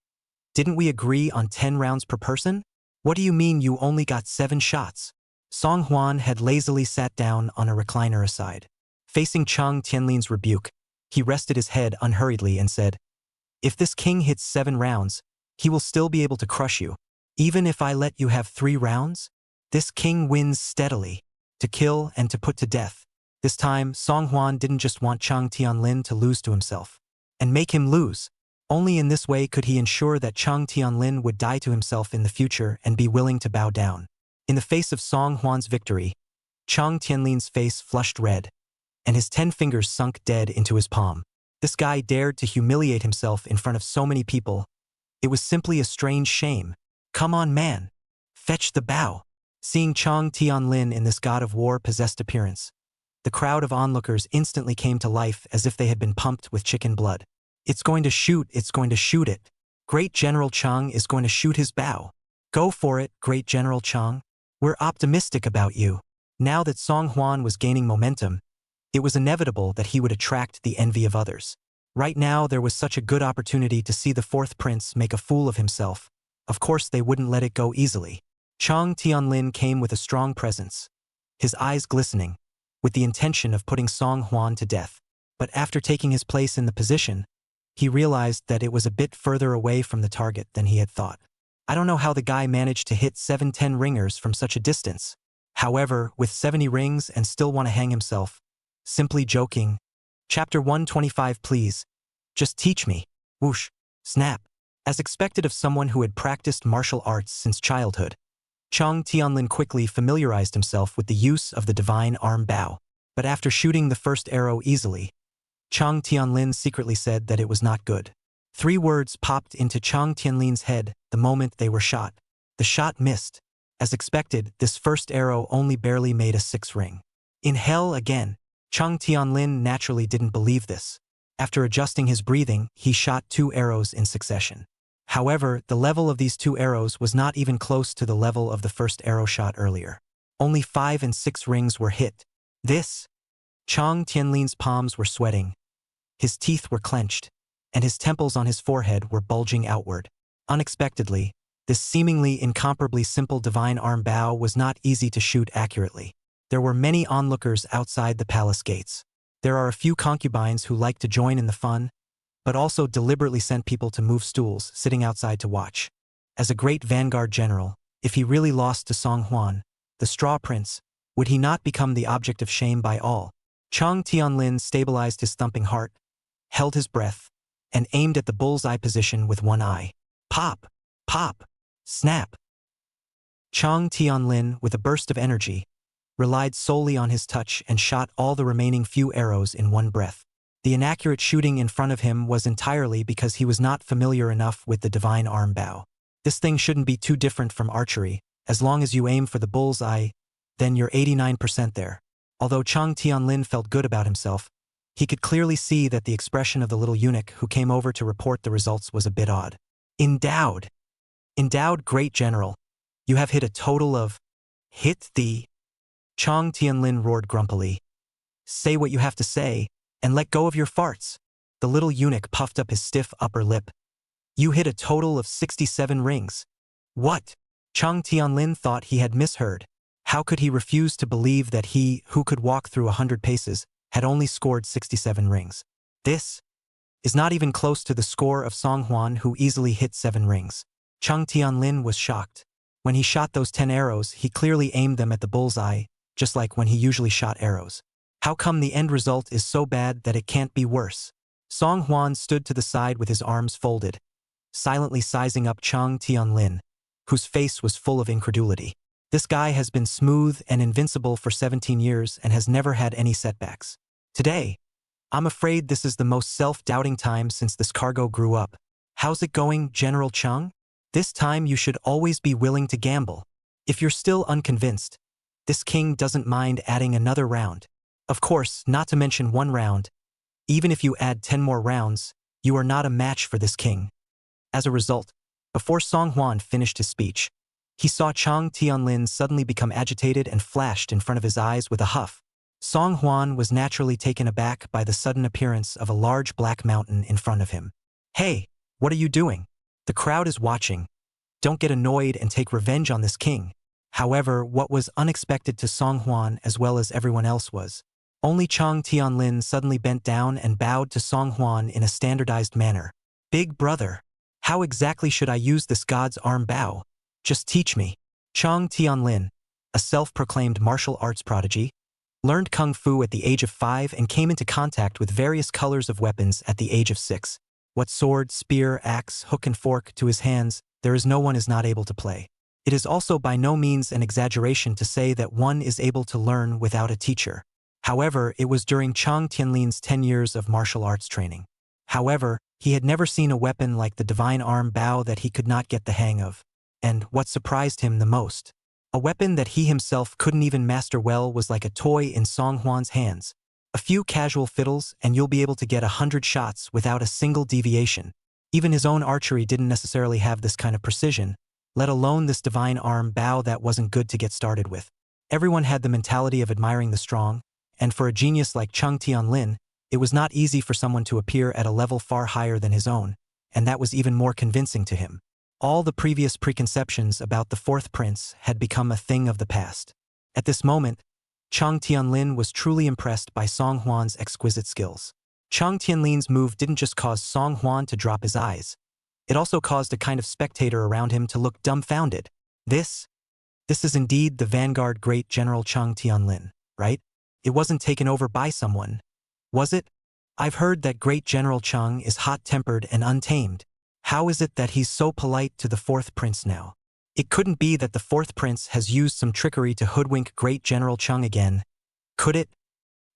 Didn't we agree on 10 rounds per person? What do you mean you only got 7 shots? Song Huan had lazily sat down on a recliner aside. Facing Chang Tianlin's rebuke, he rested his head unhurriedly and said, "If this king hits 7 rounds, he will still be able to crush you. Even if I let you have 3 rounds? This king wins steadily, to kill and to put to death." This time, Song Huan didn't just want Chang Tianlin to lose to himself and make him lose. Only in this way could he ensure that Chang Tianlin would die to himself in the future and be willing to bow down. In the face of Song Huan's victory, Chang Tianlin's face flushed red, and his 10 fingers sunk dead into his palm. This guy dared to humiliate himself in front of so many people. It was simply a strange shame. "Come on, man. Fetch the bow." Seeing Chang Tianlin in this god of war possessed appearance, the crowd of onlookers instantly came to life as if they had been pumped with chicken blood. "It's going to shoot it. Great General Chang is going to shoot his bow. Go for it, Great General Chang. We're optimistic about you." Now that Song Huan was gaining momentum, it was inevitable that he would attract the envy of others. Right now there was such a good opportunity to see the 4th prince make a fool of himself. Of course they wouldn't let it go easily. Chang Tianlin came with a strong presence, his eyes glistening, with the intention of putting Song Huan to death. But after taking his place in the position, he realized that it was a bit further away from the target than he had thought. I don't know how the guy managed to hit 7-10 ringers from such a distance. However, with 70 rings and still want to hang himself. Simply joking. Chapter 125 please. Just teach me. Whoosh. Snap. As expected of someone who had practiced martial arts since childhood, Chang Tianlin quickly familiarized himself with the use of the divine arm bow. But after shooting the first arrow easily, Chang Tianlin secretly said that it was not good. 3 words popped into Chang Tianlin's head the moment they were shot. The shot missed. As expected, this first arrow only barely made a 6 ring. In hell again. Chang Tianlin naturally didn't believe this. After adjusting his breathing, he shot 2 arrows in succession. However, the level of these 2 arrows was not even close to the level of the first arrow shot earlier. Only 5 and 6 rings were hit. Chang Tianlin's palms were sweating. His teeth were clenched, and his temples on his forehead were bulging outward. Unexpectedly, this seemingly incomparably simple divine arm bow was not easy to shoot accurately. There were many onlookers outside the palace gates. There are a few concubines who like to join in the fun, but also deliberately sent people to move stools, sitting outside to watch. As a great vanguard general, if he really lost to Song Huan, the straw prince, would he not become the object of shame by all? Chang Tianlin stabilized his thumping heart, held his breath, and aimed at the bullseye position with one eye. Pop! Pop! Snap! Chang Tianlin, with a burst of energy, relied solely on his touch and shot all the remaining few arrows in one breath. The inaccurate shooting in front of him was entirely because he was not familiar enough with the divine arm bow. This thing shouldn't be too different from archery. As long as you aim for the bullseye, then you're 89% there. Although Chang Tianlin felt good about himself, he could clearly see that the expression of the little eunuch who came over to report the results was a bit odd. Endowed Great General, you have hit a total of... Hit the... Chang Tianlin roared grumpily. Say what you have to say, and let go of your farts. The little eunuch puffed up his stiff upper lip. You hit a total of 67 rings. What? Chang Tianlin thought he had misheard. How could he refuse to believe that he, who could walk through 100 paces, had only scored 67 rings? This is not even close to the score of Song Huan, who easily hit 7 rings. Chang Tianlin was shocked. When he shot those 10 arrows, he clearly aimed them at the bullseye, just like when he usually shot arrows. How come the end result is so bad that it can't be worse? Song Huan stood to the side with his arms folded, silently sizing up Chang Tianlin, whose face was full of incredulity. This guy has been smooth and invincible for 17 years and has never had any setbacks. Today, I'm afraid this is the most self-doubting time since this cargo grew up. How's it going, General Chang? This time you should always be willing to gamble. If you're still unconvinced, this king doesn't mind adding another round. Of course, not to mention 1 round. Even if you add 10 more rounds, you are not a match for this king. As a result, before Song Huan finished his speech, he saw Chang Tianlin suddenly become agitated and flashed in front of his eyes with a huff. Song Huan was naturally taken aback by the sudden appearance of a large black mountain in front of him. Hey, what are you doing? The crowd is watching. Don't get annoyed and take revenge on this king. However, what was unexpected to Song Hwan as well as everyone else was, only Chang Tianlin suddenly bent down and bowed to Song Hwan in a standardized manner. Big brother, how exactly should I use this god's arm bow? Just teach me. Chang Tianlin, a self-proclaimed martial arts prodigy, learned kung fu at the age of 5 and came into contact with various colors of weapons at the age of 6. What sword, spear, axe, hook and fork to his hands, there is no one is not able to play. It is also by no means an exaggeration to say that one is able to learn without a teacher. However, it was during Chang Tianlin's 10 years of martial arts training. However, he had never seen a weapon like the divine arm bow that he could not get the hang of. And what surprised him the most, a weapon that he himself couldn't even master well was like a toy in Song Hwan's hands. A few casual fiddles and you'll be able to get 100 shots without a single deviation. Even his own archery didn't necessarily have this kind of precision, let alone this divine arm bow that wasn't good to get started with. Everyone had the mentality of admiring the strong, and for a genius like Chang Tianlin, it was not easy for someone to appear at a level far higher than his own, and that was even more convincing to him. All the previous preconceptions about the fourth prince had become a thing of the past. At this moment, Chang Tianlin was truly impressed by Song Hwan's exquisite skills. Chang Tianlin's move didn't just cause Song Hwan to drop his eyes. It also caused a kind of spectator around him to look dumbfounded. This is indeed the vanguard great General Chang Tianlin, right? It wasn't taken over by someone, was it? I've heard that great General Chang is hot-tempered and untamed. How is it that he's so polite to the fourth prince now? It couldn't be that the fourth prince has used some trickery to hoodwink great General Chang again. Could it?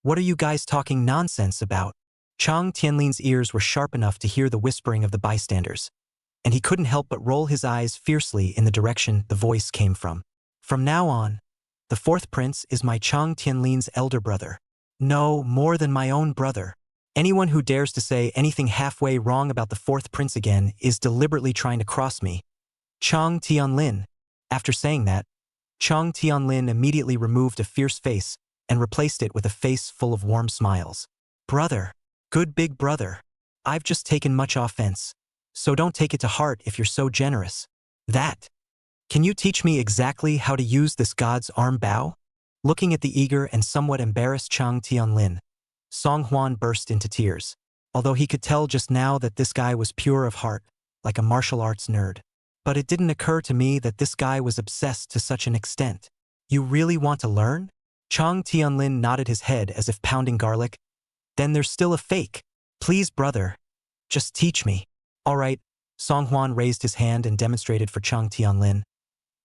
What are you guys talking nonsense about? Chang Tianlin's ears were sharp enough to hear the whispering of the bystanders, and he couldn't help but roll his eyes fiercely in the direction the voice came from. From now on, the fourth prince is my Chang Tianlin's elder brother. No, more than my own brother. Anyone who dares to say anything halfway wrong about the fourth prince again is deliberately trying to cross me. Chang Tianlin. After saying that, Chang Tianlin immediately removed a fierce face and replaced it with a face full of warm smiles. Brother, good big brother, I've just taken much offense, so don't take it to heart if you're so generous. Can you teach me exactly how to use this god's arm bow? Looking at the eager and somewhat embarrassed Chang Tianlin, Song Hwan burst into tears, although he could tell just now that this guy was pure of heart, like a martial arts nerd. But it didn't occur to me that this guy was obsessed to such an extent. You really want to learn? Chang Tianlin nodded his head as if pounding garlic. Then there's still a fake. Please, brother, just teach me. All right, Song Hwan raised his hand and demonstrated for Chang Tianlin.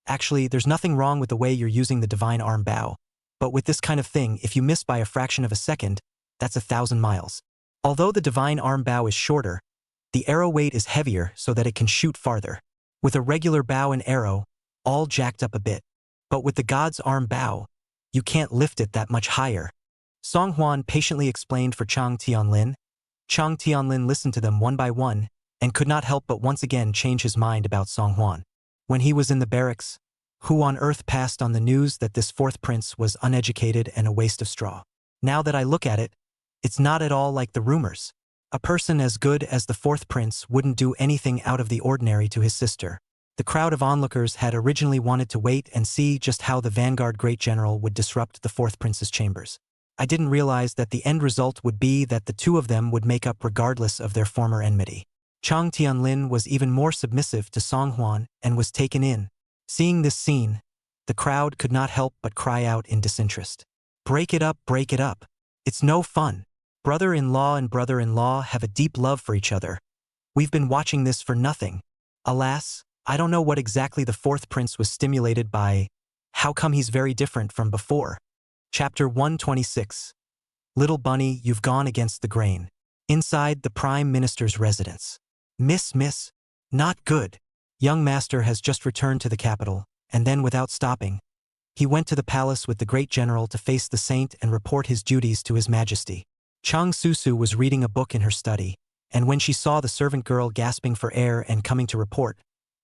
Actually, there's nothing wrong with the way you're using the divine arm bow. But with this kind of thing, if you miss by a fraction of a second, that's 1,000 miles. Although the divine arm bow is shorter, the arrow weight is heavier so that it can shoot farther. With a regular bow and arrow, all jacked up a bit. But with the god's arm bow, you can't lift it that much higher. Song Hwan patiently explained for Chang Tianlin. Chang Tianlin listened to them one by one and could not help but once again change his mind about Song Hwan. When he was in the barracks, who on earth passed on the news that this fourth prince was uneducated and a waste of straw? Now that I look at it, it's not at all like the rumors. A person as good as the fourth prince wouldn't do anything out of the ordinary to his sister. The crowd of onlookers had originally wanted to wait and see just how the vanguard great general would disrupt the fourth prince's chambers. I didn't realize that the end result would be that the two of them would make up regardless of their former enmity. Chang Tianlin was even more submissive to Song Hwan and was taken in. Seeing this scene, the crowd could not help but cry out in disinterest. Break it up, break it up. It's no fun. Brother-in-law and brother-in-law have a deep love for each other. We've been watching this for nothing. Alas, I don't know what exactly the fourth prince was stimulated by. How come he's very different from before? Chapter 126. Little bunny, you've gone against the grain. Inside the prime minister's residence. Miss, not good. Young master has just returned to the capital, and then without stopping, he went to the palace with the great general to face the saint and report his duties to his majesty. Cheng Susu was reading a book in her study, and when she saw the servant girl gasping for air and coming to report,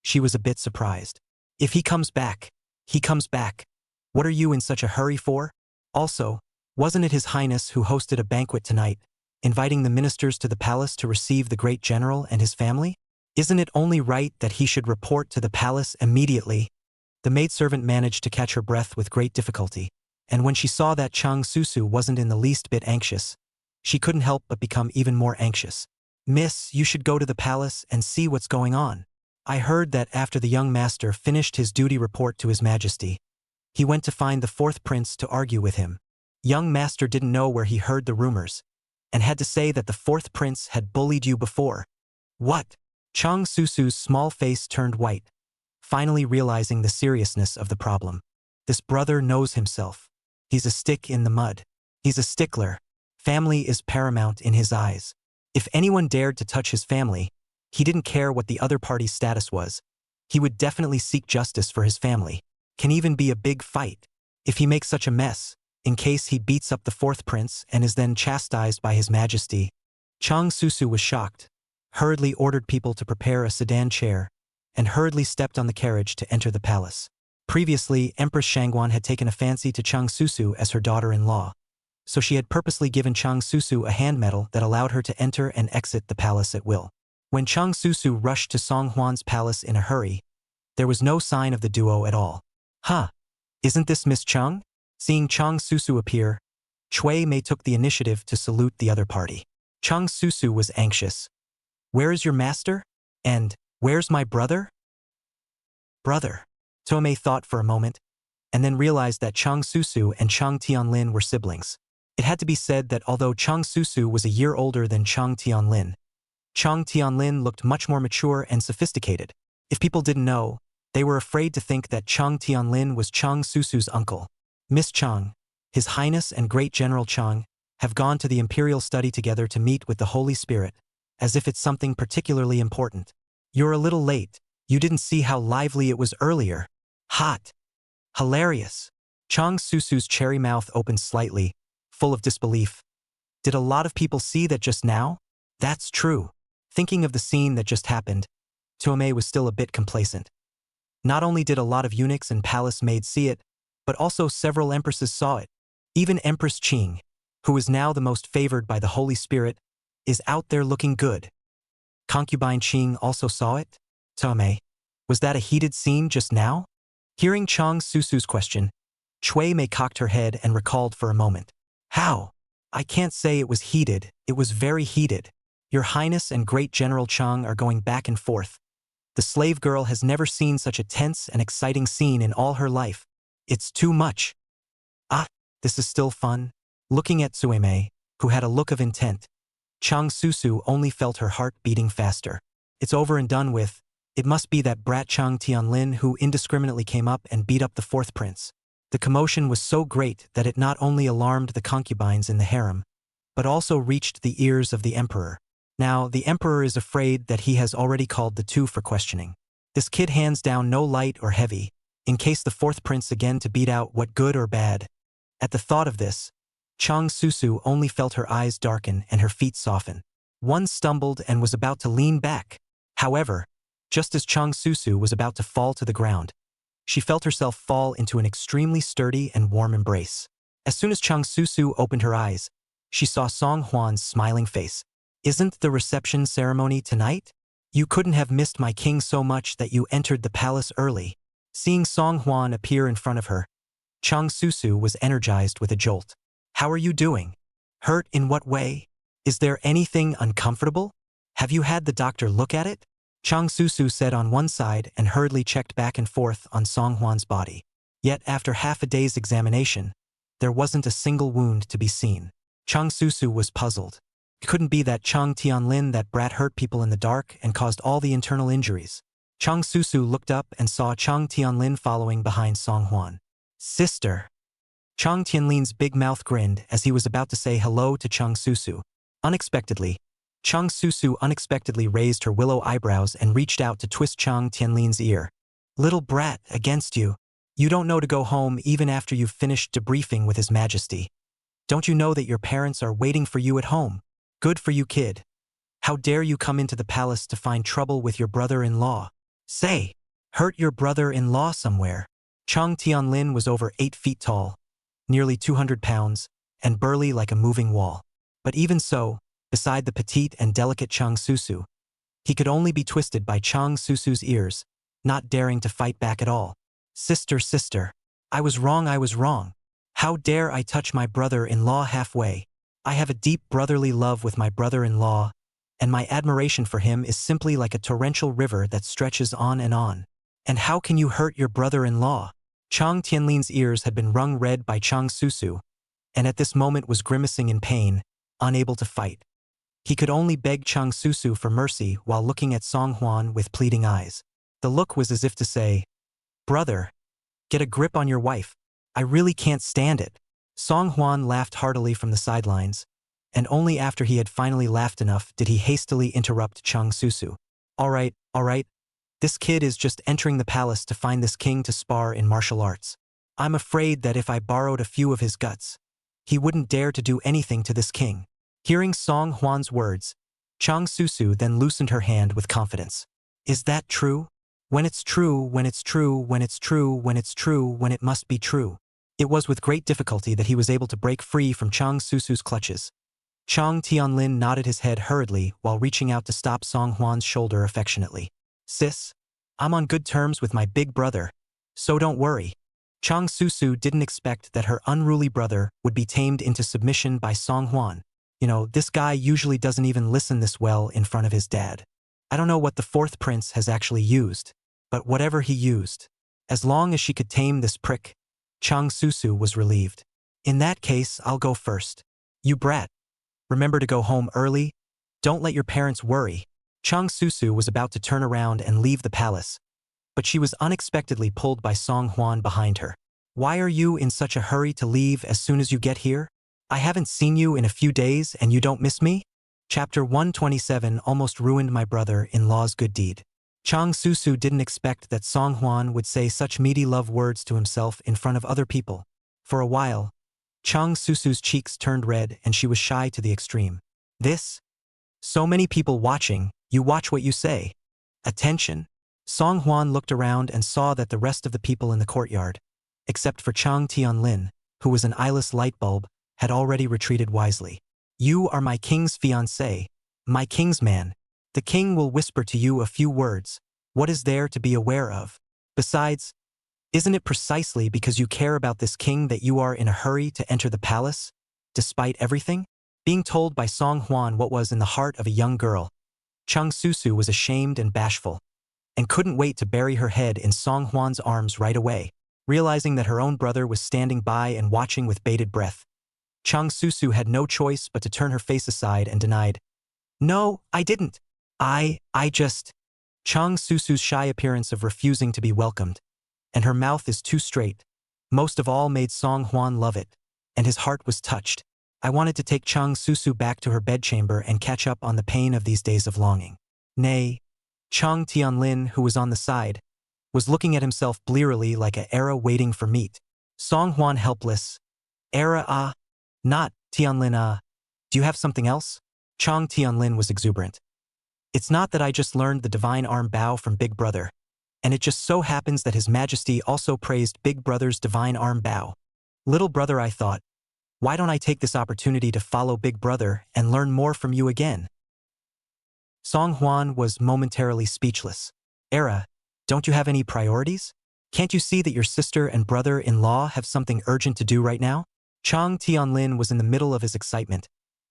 she was a bit surprised. If he comes back, he comes back. What are you in such a hurry for? Also, wasn't it His Highness who hosted a banquet tonight, inviting the ministers to the palace to receive the great general and his family? Isn't it only right that he should report to the palace immediately? The maidservant managed to catch her breath with great difficulty, and when she saw that Cheng Susu wasn't in the least bit anxious, she couldn't help but become even more anxious. "Miss, you should go to the palace and see what's going on. I heard that after the young master finished his duty report to His Majesty, he went to find the fourth prince to argue with him. Young master didn't know where he heard the rumors, and had to say that the fourth prince had bullied you before." "What?" Cheng Susu's small face turned white, finally realizing the seriousness of the problem. This brother knows himself. He's a stick in the mud. He's a stickler. Family is paramount in his eyes. If anyone dared to touch his family, he didn't care what the other party's status was. He would definitely seek justice for his family. Can even be a big fight. If he makes such a mess, in case he beats up the fourth prince and is then chastised by His Majesty. Cheng Susu was shocked, hurriedly ordered people to prepare a sedan chair, and hurriedly stepped on the carriage to enter the palace. Previously, Empress Shangguan had taken a fancy to Cheng Susu as her daughter-in-law, so she had purposely given Cheng Susu a hand medal that allowed her to enter and exit the palace at will. When Cheng Susu rushed to Song Huan's palace in a hurry, there was no sign of the duo at all. "Huh, isn't this Miss Cheng?" Seeing Cheng Susu appear, Cui Mei took the initiative to salute the other party. Cheng Susu was anxious. "Where is your master? And where's my brother?" "Brother." Tomei thought for a moment, and then realized that Cheng Susu and Cheng Tianlin were siblings. It had to be said that although Cheng Susu was a year older than Cheng Tianlin, Cheng Tianlin looked much more mature and sophisticated. If people didn't know, they were afraid to think that Cheng Tianlin was Cheng Susu's uncle. "Miss Cheng, His Highness and Great General Cheng, have gone to the imperial study together to meet with the Holy Spirit, as if it's something particularly important. You're a little late. You didn't see how lively it was earlier. Hot. Hilarious." Cheng Susu's cherry mouth opened slightly, full of disbelief. "Did a lot of people see that just now?" "That's true." Thinking of the scene that just happened, Tomei was still a bit complacent. Not only did a lot of eunuchs and palace maids see it, but also several empresses saw it. Even Empress Qing, who is now the most favored by the Holy Spirit, is out there looking good. Concubine Qing also saw it? Tomei, was that a heated scene just now? Hearing Cheng Susu's question, Cui Mei cocked her head and recalled for a moment. "How? I can't say it was heated, it was very heated. Your Highness and Great General Cheng are going back and forth. The slave girl has never seen such a tense and exciting scene in all her life. It's too much." "Ah, this is still fun." Looking at Cui Mei, who had a look of intent, Cheng Susu only felt her heart beating faster. "It's over and done with. It must be that brat Cheng Tianlin who indiscriminately came up and beat up the fourth prince." The commotion was so great that it not only alarmed the concubines in the harem, but also reached the ears of the emperor. Now, the emperor is afraid that he has already called the two for questioning. This kid hands down no light or heavy, in case the fourth prince again to beat out what good or bad. At the thought of this, Cheng Susu only felt her eyes darken and her feet soften. One stumbled and was about to lean back. However, just as Cheng Susu was about to fall to the ground, she felt herself fall into an extremely sturdy and warm embrace. As soon as Cheng Susu opened her eyes, she saw Song Huan's smiling face. "Isn't the reception ceremony tonight? You couldn't have missed my king so much that you entered the palace early." Seeing Song Huan appear in front of her, Cheng Susu was energized with a jolt. "How are you doing? Hurt in what way? Is there anything uncomfortable? Have you had the doctor look at it?" Cheng Susu said on one side and hurriedly checked back and forth on Song Huan's body. Yet after half a day's examination, there wasn't a single wound to be seen. Cheng Susu was puzzled. It couldn't be that Cheng Tianlin, that brat, hurt people in the dark and caused all the internal injuries. Cheng Susu looked up and saw Cheng Tianlin following behind Song Huan. "Sister." Cheng Tianlin's big mouth grinned as he was about to say hello to Cheng Susu. Unexpectedly, Cheng Susu unexpectedly raised her willow eyebrows and reached out to twist Cheng Tianlin's ear. "Little brat, against you. You don't know to go home even after you've finished debriefing with His Majesty. Don't you know that your parents are waiting for you at home? Good for you, kid. How dare you come into the palace to find trouble with your brother-in-law? Say, hurt your brother-in-law somewhere." Cheng Tianlin was over 8 feet tall, nearly 200 pounds, and burly like a moving wall. But even so, beside the petite and delicate Cheng Susu, he could only be twisted by Cheng Susu's ears, not daring to fight back at all. Sister, sister. I was wrong, I was wrong. How dare I touch my brother-in-law halfway? I have a deep brotherly love with my brother-in-law, and my admiration for him is simply like a torrential river that stretches on and on. And how can you hurt your brother-in-law? Chang Tianlin's ears had been wrung red by Cheng Susu, and at this moment was grimacing in pain, unable to fight. He could only beg Cheng Susu for mercy while looking at Song Huan with pleading eyes. The look was as if to say, "Brother, get a grip on your wife. I really can't stand it." Song Huan laughed heartily from the sidelines, and only after he had finally laughed enough did he hastily interrupt Cheng Susu. All right, this kid is just entering the palace to find this king to spar in martial arts. I'm afraid that if I borrowed a few of his guts, he wouldn't dare to do anything to this king." Hearing Song Huan's words, Cheng Susu then loosened her hand with confidence. "Is that true? When it's true, when it's true, when it's true, when it's true, when it must be true." It was with great difficulty that he was able to break free from Cheng Susu's clutches. Chang Tianlin nodded his head hurriedly while reaching out to stop Song Huan's shoulder affectionately. "Sis, I'm on good terms with my big brother, so don't worry." Cheng Susu didn't expect that her unruly brother would be tamed into submission by Song Huan. You know, this guy usually doesn't even listen this well in front of his dad. I don't know what the fourth prince has actually used, but whatever he used, as long as she could tame this prick, Cheng Susu was relieved. "In that case, I'll go first. You brat. Remember to go home early. Don't let your parents worry." Cheng Susu was about to turn around and leave the palace, but she was unexpectedly pulled by Song Huan behind her. "Why are you in such a hurry to leave as soon as you get here? I haven't seen you in a few days and you don't miss me?" Chapter 127 Almost ruined my brother-in-law's good deed. Cheng Susu didn't expect that Song Huan would say such meaty love words to himself in front of other people. For a while, Cheng Susu's cheeks turned red and she was shy to the extreme. "This? So many people watching, you watch what you say. Attention." Song Huan looked around and saw that the rest of the people in the courtyard, except for Chang Tianlin, who was an eyeless light bulb, had already retreated wisely. "You are my king's fiancé, my king's man. The king will whisper to you a few words. What is there to be aware of? Besides, isn't it precisely because you care about this king that you are in a hurry to enter the palace, despite everything?" Being told by Song Huan what was in the heart of a young girl, Cheng Susu was ashamed and bashful, and couldn't wait to bury her head in Song Huan's arms right away. Realizing that her own brother was standing by and watching with bated breath, Cheng Susu had no choice but to turn her face aside and denied, "No, I didn't. I just..." Cheng Susu's shy appearance of refusing to be welcomed, and her mouth is too straight, most of all made Song Huan love it, and his heart was touched. I wanted to take Cheng Susu back to her bedchamber and catch up on the pain of these days of longing. Nay, Chang Tianlin, who was on the side, was looking at himself blearily like a era waiting for meat. Song Huan helpless. "Era not, Tianlin do you have something else?" Chang Tianlin was exuberant. "It's not that I just learned the divine arm bow from Big Brother, and it just so happens that His Majesty also praised Big Brother's divine arm bow. Little brother, I thought, why don't I take this opportunity to follow Big Brother and learn more from you again?" Song Huan was momentarily speechless. "Era, don't you have any priorities? Can't you see that your sister and brother-in-law have something urgent to do right now?" Chang Tianlin was in the middle of his excitement,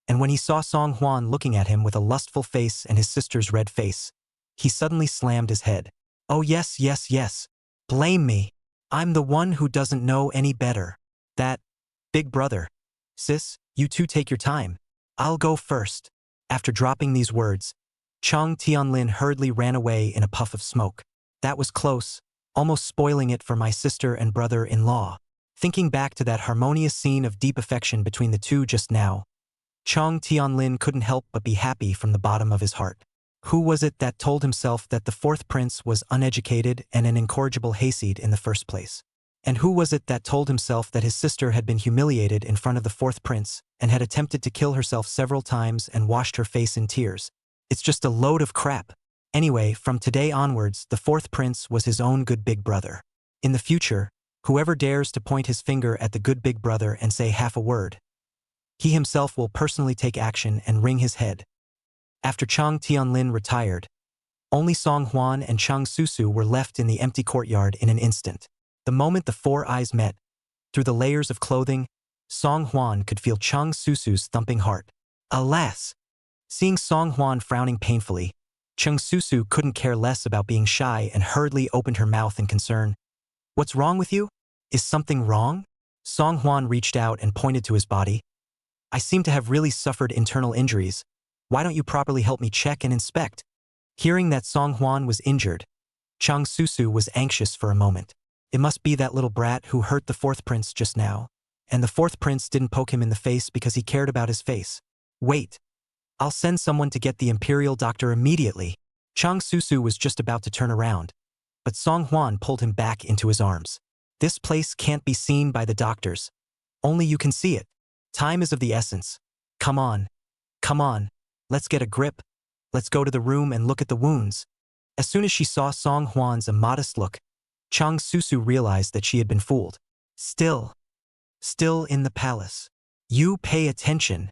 and when he saw Song Huan looking at him with a lustful face and his sister's red face, he suddenly slammed his head. "Oh yes, yes, yes. Blame me. I'm the one who doesn't know any better. That, Big Brother. Sis, you two take your time. I'll go first." After dropping these words, Chang Tianlin hurriedly ran away in a puff of smoke. "That was close, almost spoiling it for my sister and brother-in-law." Thinking back to that harmonious scene of deep affection between the two just now, Chang Tianlin couldn't help but be happy from the bottom of his heart. Who was it that told himself that the fourth prince was uneducated and an incorrigible hayseed in the first place? And who was it that told himself that his sister had been humiliated in front of the fourth prince and had attempted to kill herself several times and washed her face in tears? It's just a load of crap. Anyway, from today onwards, the fourth prince was his own good big brother. In the future, whoever dares to point his finger at the good big brother and say half a word, he himself will personally take action and wring his head. After Chang Tianlin retired, only Song Huan and Cheng Susu were left in the empty courtyard in an instant. The moment the four eyes met, through the layers of clothing, Song Hwan could feel Cheng Susu's thumping heart. Alas! Seeing Song Hwan frowning painfully, Cheng Susu couldn't care less about being shy and hurriedly opened her mouth in concern. "What's wrong with you? Is something wrong?" Song Hwan reached out and pointed to his body. "I seem to have really suffered internal injuries. Why don't you properly help me check and inspect?" Hearing that Song Hwan was injured, Cheng Susu was anxious for a moment. It must be that little brat who hurt the fourth prince just now, and the fourth prince didn't poke him in the face because he cared about his face. "Wait. I'll send someone to get the imperial doctor immediately." Cheng Susu was just about to turn around, but Song Hwan pulled him back into his arms. "This place can't be seen by the doctors. Only you can see it. Time is of the essence. Come on. Come on. Let's get a grip. Let's go to the room and look at the wounds." As soon as she saw Song Hwan's immodest look, Cheng Susu realized that she had been fooled. Still in the palace. "You pay attention."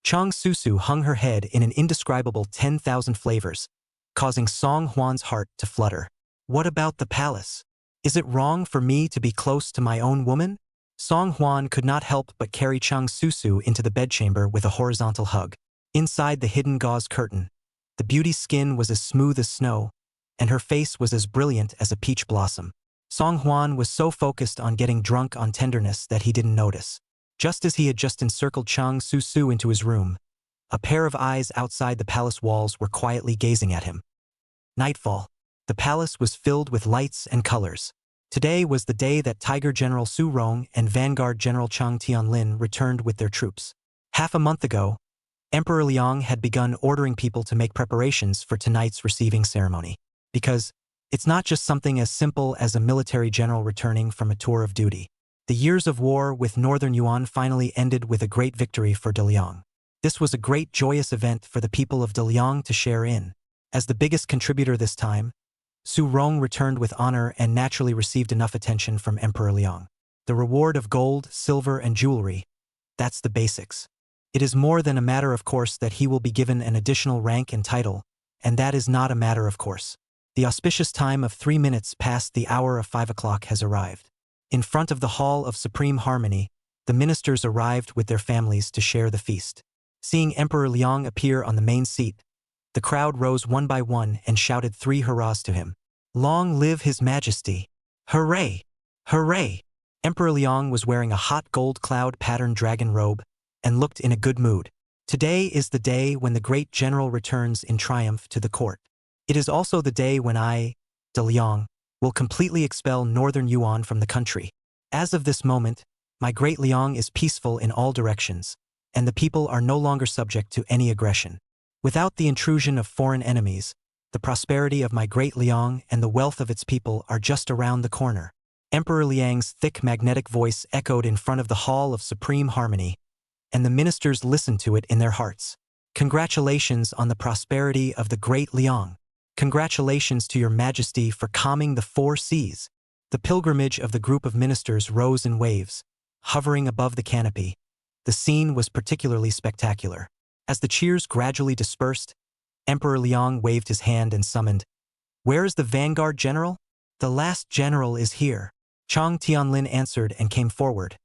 Cheng Susu hung her head in an indescribable 10,000 flavors, causing Song Hwan's heart to flutter. "What about the palace? Is it wrong for me to be close to my own woman?" Song Hwan could not help but carry Cheng Susu into the bedchamber with a horizontal hug. Inside the hidden gauze curtain, the beauty's skin was as smooth as snow, and her face was as brilliant as a peach blossom. Song Hwan was so focused on getting drunk on tenderness that he didn't notice. Just as he had just encircled Cheng Susu into his room, a pair of eyes outside the palace walls were quietly gazing at him. Nightfall. The palace was filled with lights and colors. Today was the day that Tiger General Su Rong and Vanguard General Chang Tianlin returned with their troops. Half a month ago, Emperor Liang had begun ordering people to make preparations for tonight's receiving ceremony. Because it's not just something as simple as a military general returning from a tour of duty. The years of war with Northern Yuan finally ended with a great victory for Daliang. This was a great joyous event for the people of Daliang to share in. As the biggest contributor this time, Su Rong returned with honor and naturally received enough attention from Emperor Liang. The reward of gold, silver, and jewelry, that's the basics. It is more than a matter of course that he will be given an additional rank and title, and that is not a matter of course. The auspicious time of 3 minutes past the hour of 5 o'clock has arrived. In front of the Hall of Supreme Harmony, the ministers arrived with their families to share the feast. Seeing Emperor Liang appear on the main seat, the crowd rose one by one and shouted 3 hurrahs to him. "Long live His Majesty! Hooray! Hooray!" Emperor Liang was wearing a hot gold cloud patterned dragon robe and looked in a good mood. Today is the day when the great general returns in triumph to the court. It is also the day when I, De Liang, will completely expel Northern Yuan from the country. As of this moment, my great Liang is peaceful in all directions, and the people are no longer subject to any aggression. Without the intrusion of foreign enemies, the prosperity of my great Liang and the wealth of its people are just around the corner. Emperor Liang's thick magnetic voice echoed in front of the Hall of Supreme Harmony, and the ministers listened to it in their hearts. "Congratulations on the prosperity of the great Liang. Congratulations to your majesty for calming the 4 seas." The pilgrimage of the group of ministers rose in waves, hovering above the canopy. The scene was particularly spectacular. As the cheers gradually dispersed, Emperor Liang waved his hand and summoned, "Where is the vanguard general?" "The last general is here." Chang Tianlin answered and came forward,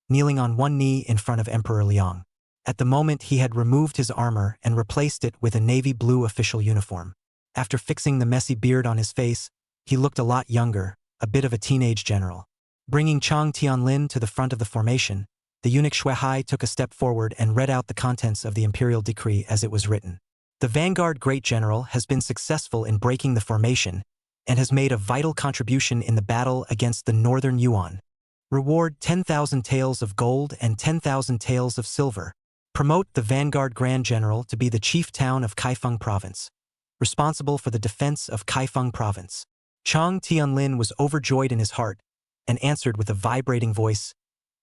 kneeling on one knee in front of Emperor Liang. At the moment he had removed his armor and replaced it with a navy blue official uniform. After fixing the messy beard on his face, he looked a lot younger, a bit of a teenage general. Bringing Chang Tianlin to the front of the formation, the eunuch Shuai took a step forward and read out the contents of the imperial decree as it was written. "The vanguard great general has been successful in breaking the formation and has made a vital contribution in the battle against the Northern Yuan. Reward 10,000 taels of gold and 10,000 taels of silver. Promote the vanguard grand general to be the chief town of Kaifeng province, responsible for the defense of Kaifeng province." Chang Tianlin was overjoyed in his heart and answered with a vibrating voice,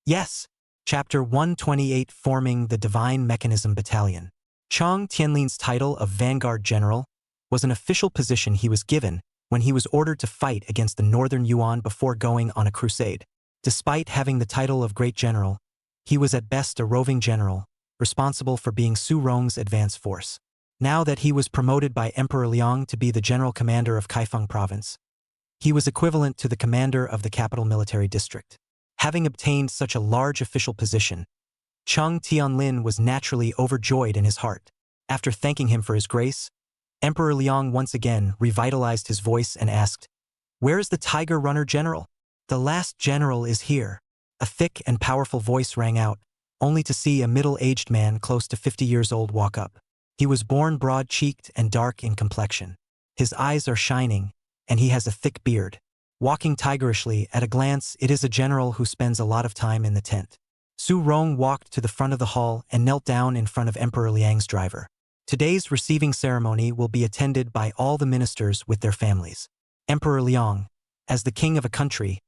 "Yes." Chapter 128, Forming the Divine Mechanism Battalion. Chang Tianlin's title of Vanguard General was an official position he was given when he was ordered to fight against the Northern Yuan before going on a crusade. Despite having the title of Great General, he was at best a roving general, responsible for being Su Rong's advance force. Now that he was promoted by Emperor Liang to be the general commander of Kaifeng province, He was equivalent to the commander of the capital military district. Having obtained such a large official position, Cheng Tianlin was naturally overjoyed in his heart. After thanking him for his grace, Emperor Liang once again revitalized his voice and asked, "Where is the Tiger Runner General?" "The last general is here." A thick and powerful voice rang out, only to see a middle-aged man close to 50 years old walk up. He was born broad-cheeked and dark in complexion. His eyes are shining, and he has a thick beard. Walking tigerishly, at a glance, it is a general who spends a lot of time in the tent. Su Rong walked to the front of the hall and knelt down in front of Emperor Liang's driver. Today's receiving ceremony will be attended by all the ministers with their families. Emperor Liang, as the king of a country,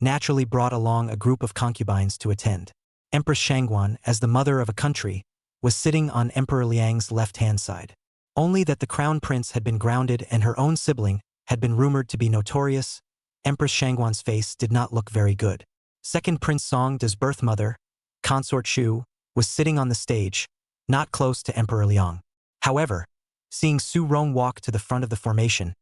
naturally brought along a group of concubines to attend. Empress Shangguan, as the mother of a country, was sitting on Emperor Liang's left-hand side. Only that the crown prince had been grounded and her own sibling had been rumored to be notorious, Empress Shangguan's face did not look very good. Second Prince Songda's birth mother, Consort Shu, was sitting on the stage, not close to Emperor Liang. However, seeing Su Rong walk to the front of the formation,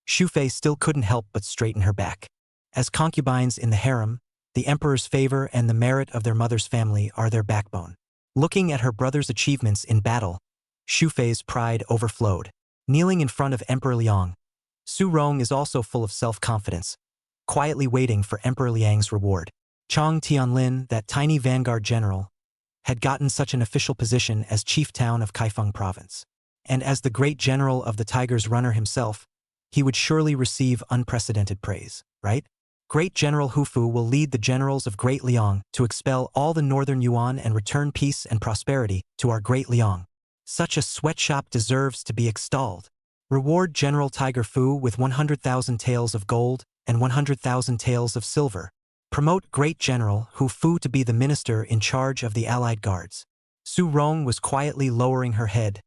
Shu Fei still couldn't help but straighten her back. As concubines in the harem, the emperor's favor and the merit of their mother's family are their backbone. Looking at her brother's achievements in battle, Shu Fei's pride overflowed. Kneeling in front of Emperor Liang, Su Rong is also full of self-confidence, quietly waiting for Emperor Liang's reward. Cheng Tianlin, that tiny vanguard general, had gotten such an official position as chief town of Kaifeng province. And as the great general of the Tiger's runner himself, he would surely receive unprecedented praise, right? Great General Hufu will lead the generals of Great Liang to expel all the northern Yuan and return peace and prosperity to our Great Liang. Such a sweatshop deserves to be extolled. Reward General Tiger Fu with 100,000 taels of gold and 100,000 taels of silver. Promote Great General Hu Fu to be the minister in charge of the allied guards. Su Rong was quietly lowering her head,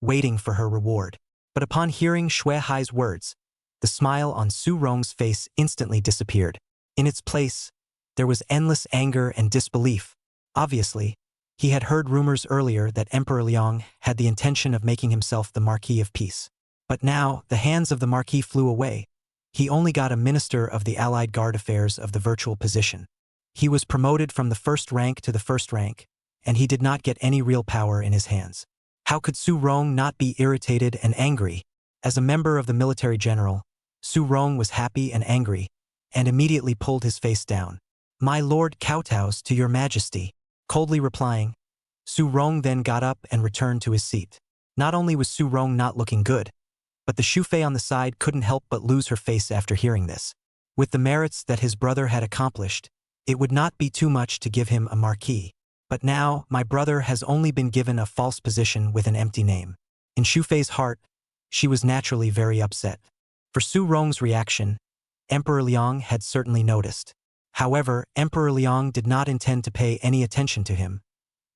waiting for her reward. But upon hearing Xue Hai's words, the smile on Su Rong's face instantly disappeared. In its place, there was endless anger and disbelief. Obviously, he had heard rumors earlier that Emperor Liang had the intention of making himself the Marquis of Peace. But now, the hands of the Marquis flew away. He only got a minister of the Allied Guard affairs of the virtual position. He was promoted from the first rank to the first rank, and he did not get any real power in his hands. How could Su Rong not be irritated and angry? As a member of the military general, Su Rong was happy and angry, and immediately pulled his face down. "My lord kowtows to your majesty." Coldly replying, Su Rong then got up and returned to his seat. Not only was Su Rong not looking good, but the Shu Fei on the side couldn't help but lose her face after hearing this. With the merits that his brother had accomplished, it would not be too much to give him a marquis. But now, my brother has only been given a false position with an empty name. In Shu Fei's heart, she was naturally very upset. For Su Rong's reaction, Emperor Liang had certainly noticed. However, Emperor Liang did not intend to pay any attention to him,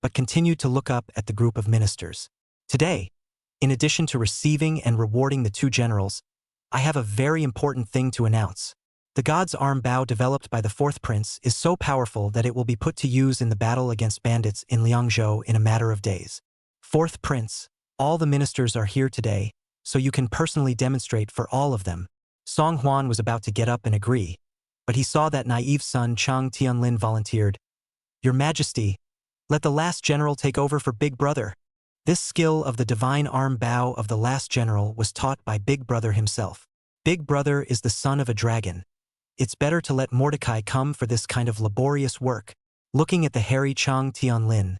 but continued to look up at the group of ministers. Today, in addition to receiving and rewarding the two generals, I have a very important thing to announce. The God's Arm Bow developed by the fourth prince is so powerful that it will be put to use in the battle against bandits in Liangzhou in a matter of days. Fourth prince, all the ministers are here today, so you can personally demonstrate for all of them. Song Huan was about to get up and agree, but he saw that naive son Cheng Tianlin volunteered. "Your Majesty, let the last general take over for Big Brother." This skill of the divine arm bow of the last general was taught by Big Brother himself. Big Brother is the son of a dragon. It's better to let Mordecai come for this kind of laborious work. Looking at the hairy Cheng Tianlin,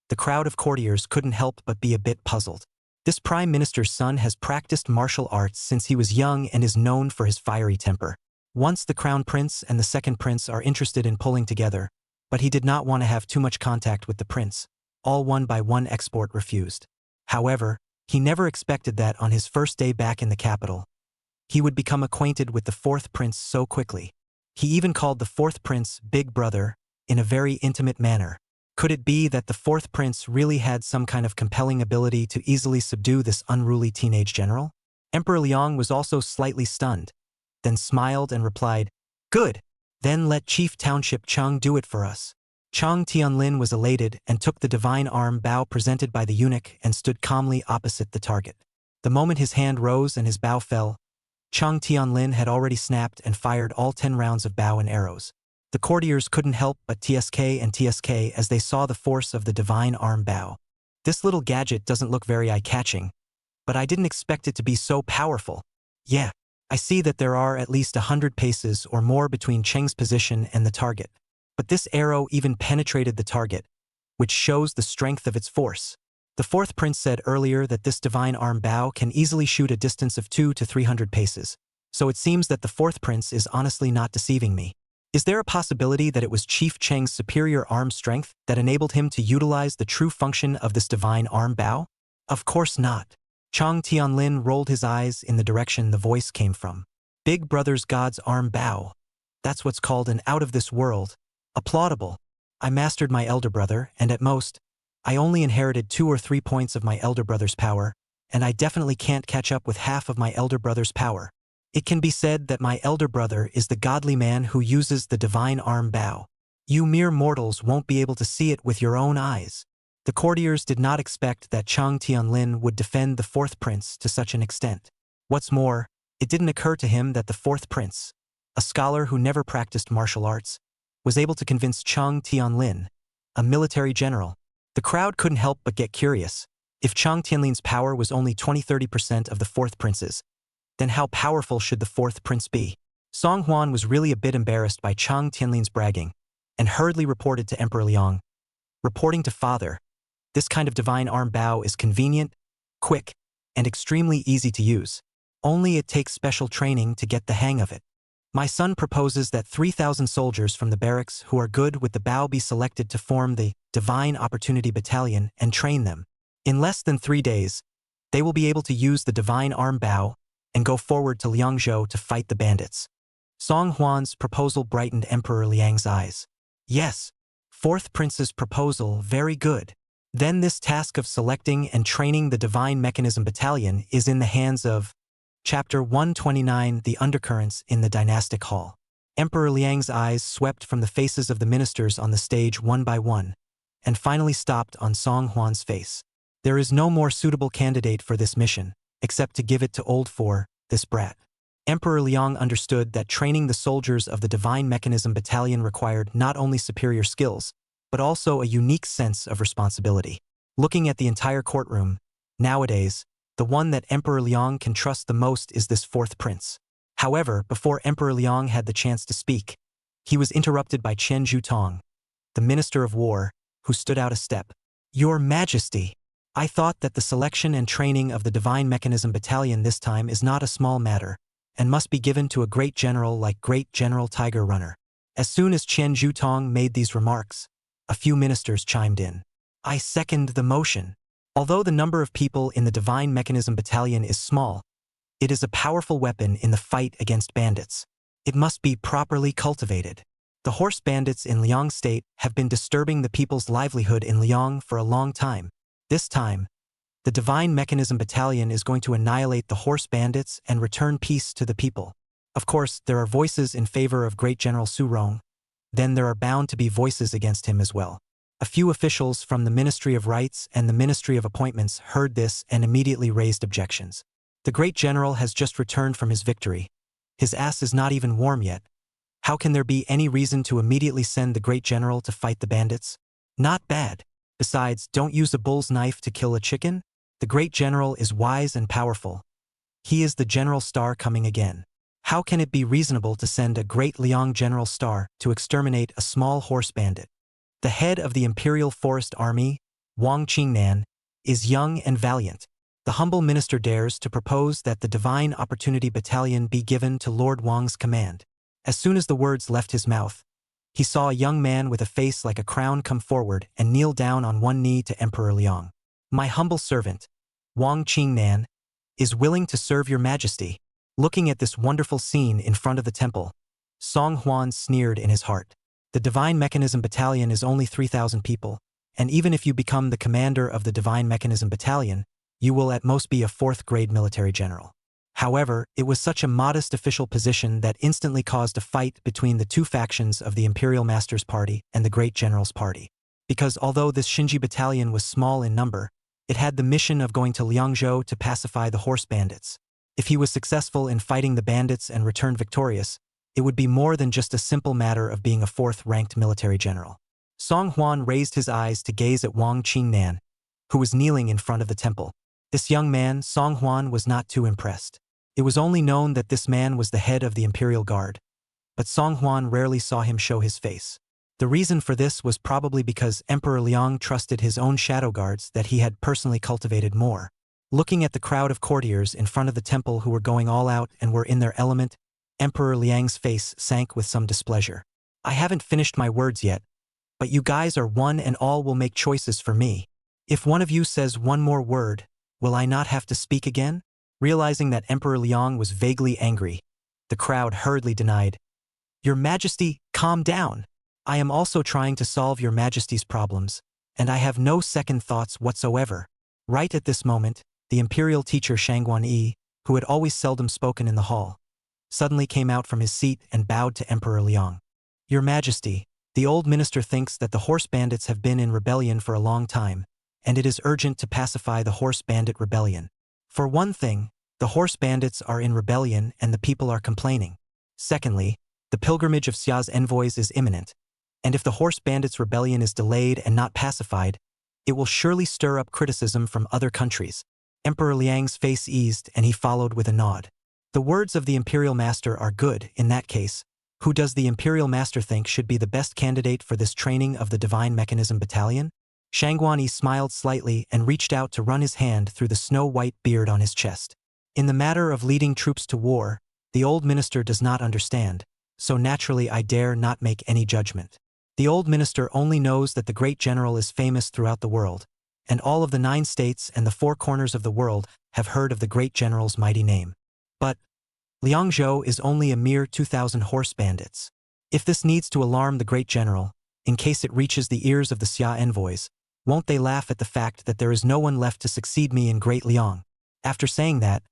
the crowd of courtiers couldn't help but be a bit puzzled. This prime minister's son has practiced martial arts since he was young and is known for his fiery temper. Once the crown prince and the second prince are interested in pulling together, but he did not want to have too much contact with the prince. All one by one export refused. However, he never expected that on his first day back in the capital, he would become acquainted with the fourth prince so quickly. He even called the fourth prince Big Brother in a very intimate manner. Could it be that the fourth prince really had some kind of compelling ability to easily subdue this unruly teenage general? Emperor Liang was also slightly stunned, then smiled and replied, "Good, then let Chief Township Cheng do it for us." Cheng Tianlin was elated and took the divine arm bow presented by the eunuch and stood calmly opposite the target. The moment his hand rose and his bow fell, Chang Tianlin had already snapped and fired all 10 rounds of bow and arrows. The courtiers couldn't help but TSK and TSK as they saw the force of the divine arm bow. This little gadget doesn't look very eye-catching, but I didn't expect it to be so powerful. Yeah, I see that there are at least 100 paces or more between Cheng's position and the target. But this arrow even penetrated the target, which shows the strength of its force. The fourth prince said earlier that this divine arm bow can easily shoot a distance of 200 to 300 paces. So it seems that the fourth prince is honestly not deceiving me. Is there a possibility that it was Chief Cheng's superior arm strength that enabled him to utilize the true function of this divine arm bow? Of course not. Chang Tianlin rolled his eyes in the direction the voice came from. Big Brother's God's arm bow. That's what's called an out-of-this-world. Applaudable. I mastered my elder brother, and at most, I only inherited 2 or 3 points of my elder brother's power, and I definitely can't catch up with half of my elder brother's power. It can be said that my elder brother is the godly man who uses the divine arm bow. You mere mortals won't be able to see it with your own eyes. The courtiers did not expect that Chang Tianlin would defend the fourth prince to such an extent. What's more, it didn't occur to him that the fourth prince, a scholar who never practiced martial arts, was able to convince Chang Tianlin, a military general. The crowd couldn't help but get curious. If Chang Tianlin's power was only 20–30% of the fourth prince's, then how powerful should the fourth prince be? Song Huan was really a bit embarrassed by Chang Tianlin's bragging, and hurriedly reported to Emperor Liang. Reporting to father, this kind of divine arm bow is convenient, quick, and extremely easy to use. Only it takes special training to get the hang of it. My son proposes that 3,000 soldiers from the barracks who are good with the bow be selected to form the Divine Opportunity Battalion and train them. In less than 3 days, they will be able to use the divine arm bow and go forward to Liangzhou to fight the bandits. Song Huan's proposal brightened Emperor Liang's eyes. Yes, fourth prince's proposal, very good. Then this task of selecting and training the Divine Mechanism Battalion is in the hands of Chapter 129, The Undercurrents in the Dynastic Hall. Emperor Liang's eyes swept from the faces of the ministers on the stage one by one, and finally stopped on Song Huan's face. There is no more suitable candidate for this mission, except to give it to old for this brat. Emperor Liang understood that training the soldiers of the Divine Mechanism Battalion required not only superior skills, but also a unique sense of responsibility. Looking at the entire courtroom, nowadays, the one that Emperor Liang can trust the most is this fourth prince. However, before Emperor Liang had the chance to speak, he was interrupted by Chen Zhutong, the Minister of War, who stood out a step. Your Majesty, I thought that the selection and training of the Divine Mechanism Battalion this time is not a small matter, and must be given to a great general like Great General Tiger Runner. As soon as Chen Zhutong made these remarks, a few ministers chimed in. I second the motion. Although the number of people in the Divine Mechanism Battalion is small, it is a powerful weapon in the fight against bandits. It must be properly cultivated. The horse bandits in Liang State have been disturbing the people's livelihood in Liang for a long time. This time, the Divine Mechanism Battalion is going to annihilate the horse bandits and return peace to the people. Of course, there are voices in favor of Great General Su Rong. Then there are bound to be voices against him as well. A few officials from the Ministry of Rights and the Ministry of Appointments heard this and immediately raised objections. The great general has just returned from his victory. His ass is not even warm yet. How can there be any reason to immediately send the great general to fight the bandits? Not bad. Besides, don't use a bull's knife to kill a chicken. The great general is wise and powerful. He is the general star coming again. How can it be reasonable to send a great Liang general star to exterminate a small horse bandit? The head of the Imperial Forest Army, Wang Qingnan, is young and valiant. The humble minister dares to propose that the Divine Opportunity Battalion be given to Lord Wang's command. As soon as the words left his mouth, he saw a young man with a face like a crown come forward and kneel down on one knee to Emperor Liang. My humble servant, Wang Qingnan, is willing to serve your majesty. Looking at this wonderful scene in front of the temple, Song Huan sneered in his heart. The Divine Mechanism Battalion is only 3,000 people, and even if you become the commander of the Divine Mechanism Battalion, you will at most be a 4th-grade military general. However, it was such a modest official position that instantly caused a fight between the two factions of the Imperial Masters Party and the Great General's Party. Because although this Shinji battalion was small in number, it had the mission of going to Liangzhou to pacify the horse bandits. If he was successful in fighting the bandits and returned victorious, it would be more than just a simple matter of being a fourth-ranked military general. Song Huan raised his eyes to gaze at Wang Qingnan, who was kneeling in front of the temple. This young man, Song Huan, was not too impressed. It was only known that this man was the head of the Imperial Guard, but Song Huan rarely saw him show his face. The reason for this was probably because Emperor Liang trusted his own shadow guards that he had personally cultivated more. Looking at the crowd of courtiers in front of the temple who were going all out and were in their element, Emperor Liang's face sank with some displeasure. I haven't finished my words yet, but you guys are one and all will make choices for me. If one of you says one more word, will I not have to speak again? Realizing that Emperor Liang was vaguely angry, the crowd hurriedly denied. Your Majesty, calm down. I am also trying to solve your Majesty's problems, and I have no second thoughts whatsoever. Right at this moment, the imperial teacher Shangguan Yi, who had always seldom spoken in the hall, suddenly came out from his seat and bowed to Emperor Liang. Your Majesty, the old minister thinks that the horse bandits have been in rebellion for a long time, and it is urgent to pacify the horse bandit rebellion. For one thing, the horse bandits are in rebellion and the people are complaining. Secondly, the pilgrimage of Xia's envoys is imminent, and if the horse bandits' rebellion is delayed and not pacified, it will surely stir up criticism from other countries. Emperor Liang's face eased and he followed with a nod. The words of the Imperial Master are good. In that case, who does the Imperial Master think should be the best candidate for this training of the Divine Mechanism Battalion? Shangguan Yi smiled slightly and reached out to run his hand through the snow-white beard on his chest. In the matter of leading troops to war, the old minister does not understand, so naturally I dare not make any judgment. The old minister only knows that the great general is famous throughout the world, and all of the 9 states and the 4 corners of the world have heard of the great general's mighty name. But Liangzhou is only a mere 2,000 horse bandits. If this needs to alarm the great general, in case it reaches the ears of the Xia envoys, won't they laugh at the fact that there is no one left to succeed me in Great Liang? After saying that,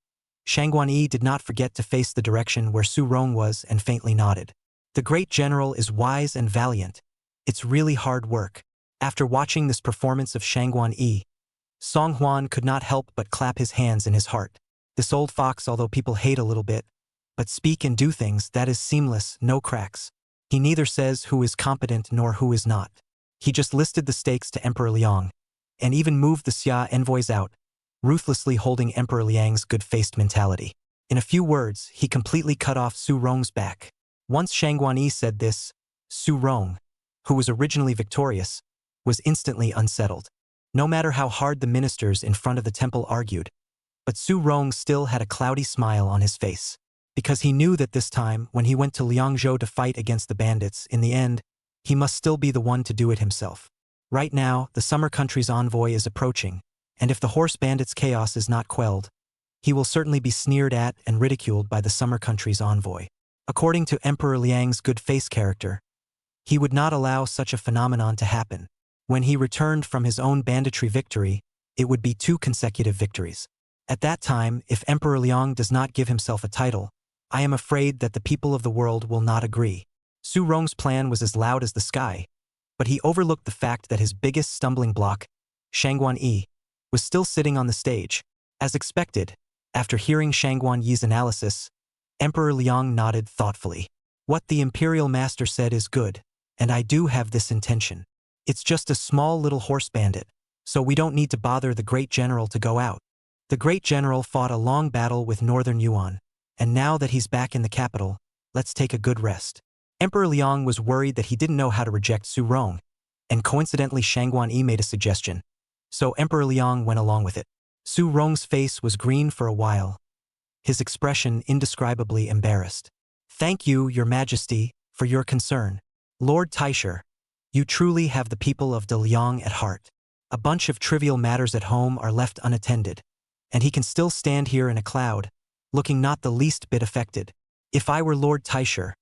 Shangguan Yi did not forget to face the direction where Su Rong was and faintly nodded. The great general is wise and valiant. It's really hard work. After watching this performance of Shangguan Yi, Song Huan could not help but clap his hands in his heart. This old fox, although people hate a little bit, but speak and do things that is seamless, no cracks. He neither says who is competent nor who is not. He just listed the stakes to Emperor Liang, and even moved the Xia envoys out, ruthlessly holding Emperor Liang's good-faced mentality. In a few words, he completely cut off Su Rong's back. Once Shangguan Yi said this, Su Rong, who was originally victorious, was instantly unsettled. No matter how hard the ministers in front of the temple argued, but Su Rong still had a cloudy smile on his face, because he knew that this time, when he went to Liangzhou to fight against the bandits, in the end, he must still be the one to do it himself. Right now, the summer country's envoy is approaching, and if the horse bandits' chaos is not quelled, he will certainly be sneered at and ridiculed by the summer country's envoy. According to Emperor Liang's good-face character, he would not allow such a phenomenon to happen. When he returned from his own banditry victory, it would be 2 consecutive victories. At that time, if Emperor Liang does not give himself a title, I am afraid that the people of the world will not agree. Su Rong's plan was as loud as the sky, but he overlooked the fact that his biggest stumbling block, Shangguan Yi, was still sitting on the stage. As expected, after hearing Shangguan Yi's analysis, Emperor Liang nodded thoughtfully. What the Imperial Master said is good, and I do have this intention. It's just a small little horse bandit, so we don't need to bother the great general to go out. The great general fought a long battle with Northern Yuan, and now that he's back in the capital, let's take a good rest. Emperor Liang was worried that he didn't know how to reject Su Rong, and coincidentally Shangguan Yi made a suggestion, so Emperor Liang went along with it. Su Rong's face was green for a while, his expression indescribably embarrassed. Thank you, Your Majesty, for your concern. Lord Taisher, you truly have the people of De Liang at heart. A bunch of trivial matters at home are left unattended, and he can still stand here in a cloud, looking not the least bit affected. If I were Lord Taisher,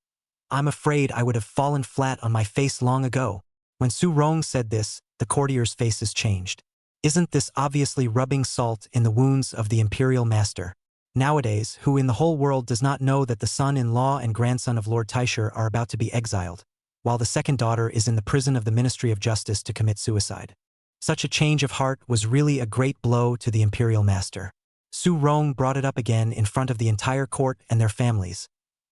I'm afraid I would have fallen flat on my face long ago. When Su Rong said this, the courtiers' faces changed. Isn't this obviously rubbing salt in the wounds of the Imperial Master? Nowadays, who in the whole world does not know that the son-in-law and grandson of Lord Taisher are about to be exiled, while the second daughter is in the prison of the Ministry of Justice to commit suicide? Such a change of heart was really a great blow to the Imperial Master. Su Rong brought it up again in front of the entire court and their families,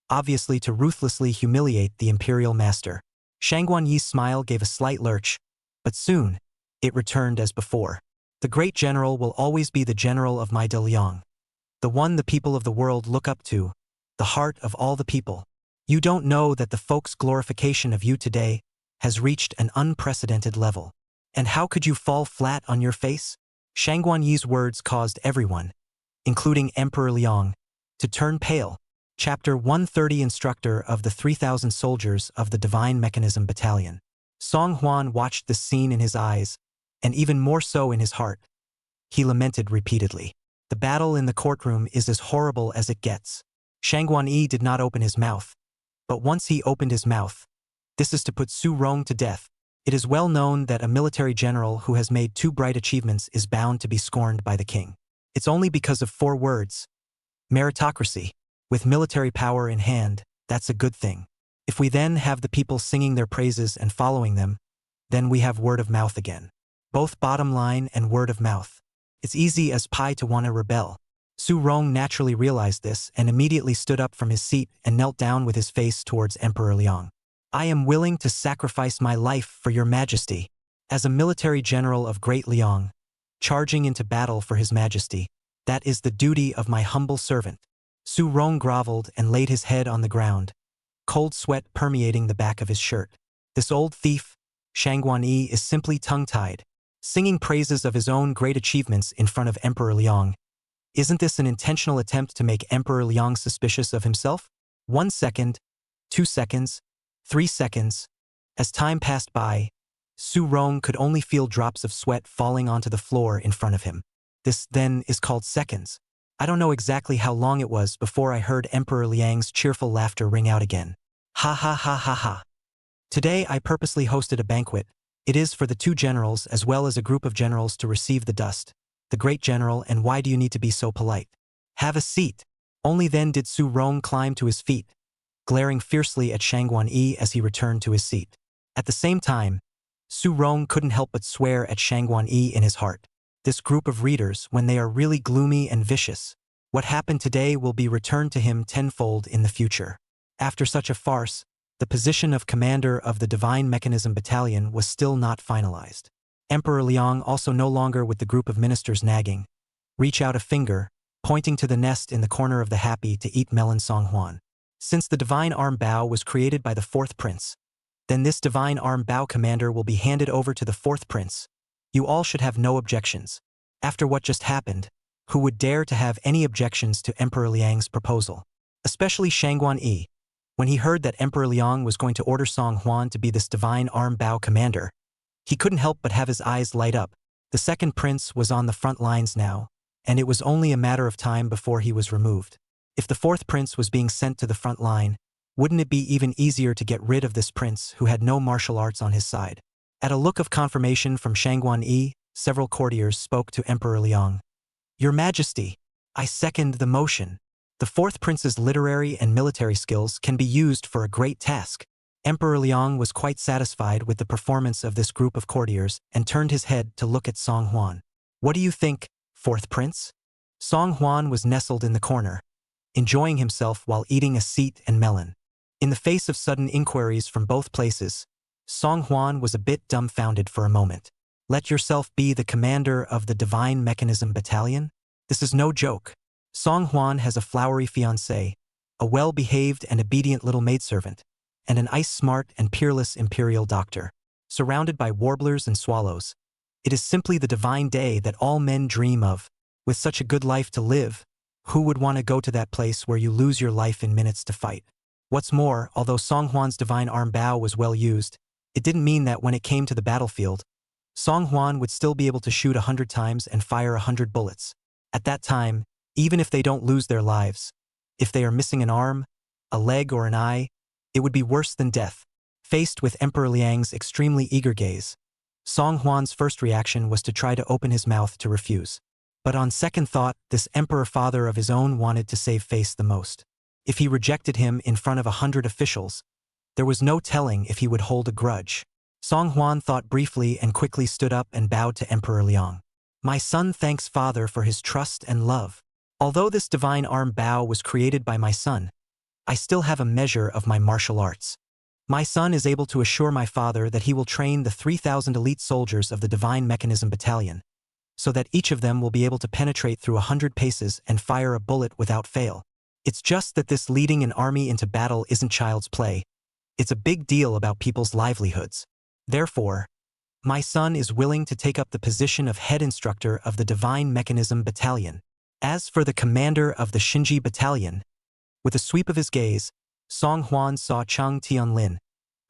obviously to ruthlessly humiliate the imperial master. Shang Guanyi's smile gave a slight lurch, but soon, it returned as before. The great general will always be the general of my De Liang. The one the people of the world look up to, the heart of all the people. You don't know that the folks' glorification of you today has reached an unprecedented level. And how could you fall flat on your face? Shang Guanyi's words caused everyone, including Emperor Liang, to turn pale. Chapter 130 Instructor of the 3,000 Soldiers of the Divine Mechanism Battalion. Song Huan watched this scene in his eyes, and even more so in his heart. He lamented repeatedly. The battle in the courtroom is as horrible as it gets. Shang Guanyi did not open his mouth. But once he opened his mouth, this is to put Su Rong to death. It is well known that a military general who has made 2 bright achievements is bound to be scorned by the king. It's only because of 4 words. Meritocracy. With military power in hand, that's a good thing. If we then have the people singing their praises and following them, then we have word of mouth again. Both bottom line and word of mouth. It's easy as pie to want to rebel. Su Rong naturally realized this and immediately stood up from his seat and knelt down with his face towards Emperor Liang. I am willing to sacrifice my life for your majesty. As a military general of Great Liang, charging into battle for his majesty, that is the duty of my humble servant. Su Rong groveled and laid his head on the ground, cold sweat permeating the back of his shirt. This old thief, Shang Guanyi, is simply tongue-tied, singing praises of his own great achievements in front of Emperor Liang. Isn't this an intentional attempt to make Emperor Liang suspicious of himself? 1 second, 2 seconds, 3 seconds. As time passed by, Su Rong could only feel drops of sweat falling onto the floor in front of him. This, then, is called seconds. I don't know exactly how long it was before I heard Emperor Liang's cheerful laughter ring out again. Ha ha ha ha ha. Today I purposely hosted a banquet. It is for the 2 generals as well as a group of generals to receive the dust. The great general, and why do you need to be so polite? Have a seat. Only then did Su Rong climb to his feet, glaring fiercely at Shang Guanyi as he returned to his seat. At the same time, Su Rong couldn't help but swear at Shang Guanyi in his heart. This group of readers, when they are really gloomy and vicious, what happened today will be returned to him tenfold in the future. After such a farce, the position of commander of the Divine Mechanism Battalion was still not finalized. Emperor Liang, also no longer with the group of ministers nagging, reach out a finger, pointing to the nest in the corner of the happy to eat melon Song Huan. Since the divine arm bow was created by the 4th prince, then this divine arm bow commander will be handed over to the 4th prince. You all should have no objections. After what just happened, who would dare to have any objections to Emperor Liang's proposal? Especially Shang Guanyi. When he heard that Emperor Liang was going to order Song Huan to be this divine arm bow commander, he couldn't help but have his eyes light up. The 2nd prince was on the front lines now, and it was only a matter of time before he was removed. If the 4th prince was being sent to the front line, wouldn't it be even easier to get rid of this prince who had no martial arts on his side? At a look of confirmation from Shang Guanyi, several courtiers spoke to Emperor Liang. Your Majesty, I second the motion. The 4th prince's literary and military skills can be used for a great task. Emperor Liang was quite satisfied with the performance of this group of courtiers and turned his head to look at Song Huan. What do you think, 4th prince? Song Huan was nestled in the corner, enjoying himself while eating a seat and melon. In the face of sudden inquiries from both places, Song Huan was a bit dumbfounded for a moment. Let yourself be the commander of the Divine Mechanism Battalion? This is no joke. Song Huan has a flowery fiancée, a well-behaved and obedient little maidservant, and an ice-smart and peerless imperial doctor. Surrounded by warblers and swallows, it is simply the divine day that all men dream of. With such a good life to live, who would want to go to that place where you lose your life in minutes to fight? What's more, although Song Huan's divine arm bow was well used, it didn't mean that when it came to the battlefield, Song Huan would still be able to shoot 100 times and fire 100 bullets. At that time, even if they don't lose their lives, if they are missing an arm, a leg or an eye, it would be worse than death. Faced with Emperor Liang's extremely eager gaze, Song Huan's first reaction was to try to open his mouth to refuse. But on second thought, this emperor father of his own wanted to save face the most. If he rejected him in front of 100 officials, there was no telling if he would hold a grudge. Song Huan thought briefly and quickly stood up and bowed to Emperor Liang. My son thanks father for his trust and love. Although this divine arm bow was created by my son, I still have a measure of my martial arts. My son is able to assure my father that he will train the 3,000 elite soldiers of the Divine Mechanism Battalion, so that each of them will be able to penetrate through 100 paces and fire a bullet without fail. It's just that this leading an army into battle isn't child's play. It's a big deal about people's livelihoods. Therefore, my son is willing to take up the position of head instructor of the Divine Mechanism Battalion. As for the commander of the Shinji Battalion, with a sweep of his gaze, Song Hwan saw Chang Tianlin,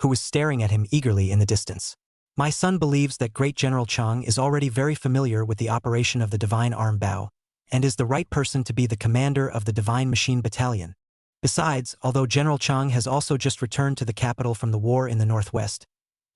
who was staring at him eagerly in the distance. My son believes that Great General Chang is already very familiar with the operation of the Divine Arm Bow, and is the right person to be the commander of the Divine Machine Battalion. Besides, although General Chang has also just returned to the capital from the war in the northwest,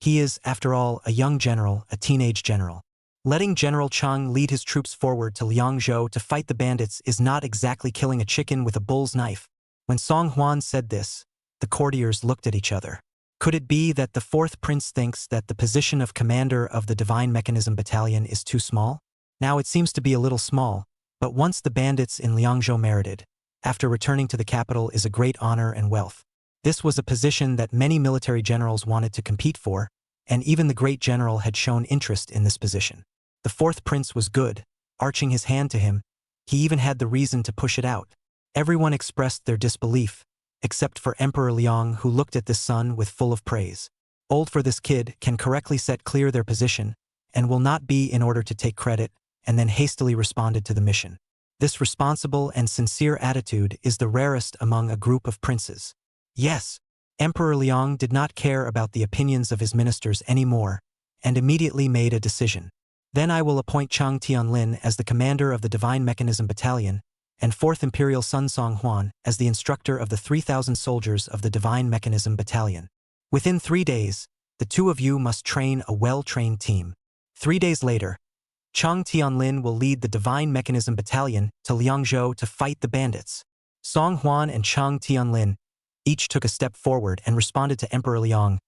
he is, after all, a young general, a teenage general. Letting General Chang lead his troops forward to Liangzhou to fight the bandits is not exactly killing a chicken with a bull's knife. When Song Hwan said this, the courtiers looked at each other. Could it be that the fourth prince thinks that the position of commander of the Divine Mechanism Battalion is too small? Now it seems to be a little small, but once the bandits in Liangzhou merited, after returning to the capital, is a great honor and wealth. This was a position that many military generals wanted to compete for, and even the great general had shown interest in this position. The fourth prince was good, arching his hand to him. He even had the reason to push it out. Everyone expressed their disbelief, except for Emperor Liang, who looked at this son with full of praise. Old for this kid can correctly set clear their position, and will not be in order to take credit, and then hastily responded to the mission. This responsible and sincere attitude is the rarest among a group of princes. Yes, Emperor Liang did not care about the opinions of his ministers anymore, and immediately made a decision. Then I will appoint Chang Tianlin as the commander of the Divine Mechanism Battalion, and 4th Imperial Sun Song Hwan as the instructor of the 3,000 soldiers of the Divine Mechanism Battalion. Within 3 days, the two of you must train a well-trained team. 3 days later, Chang Tianlin will lead the Divine Mechanism Battalion to Liangzhou to fight the bandits. Song Hwan and Chang Tianlin each took a step forward and responded to Emperor Liang.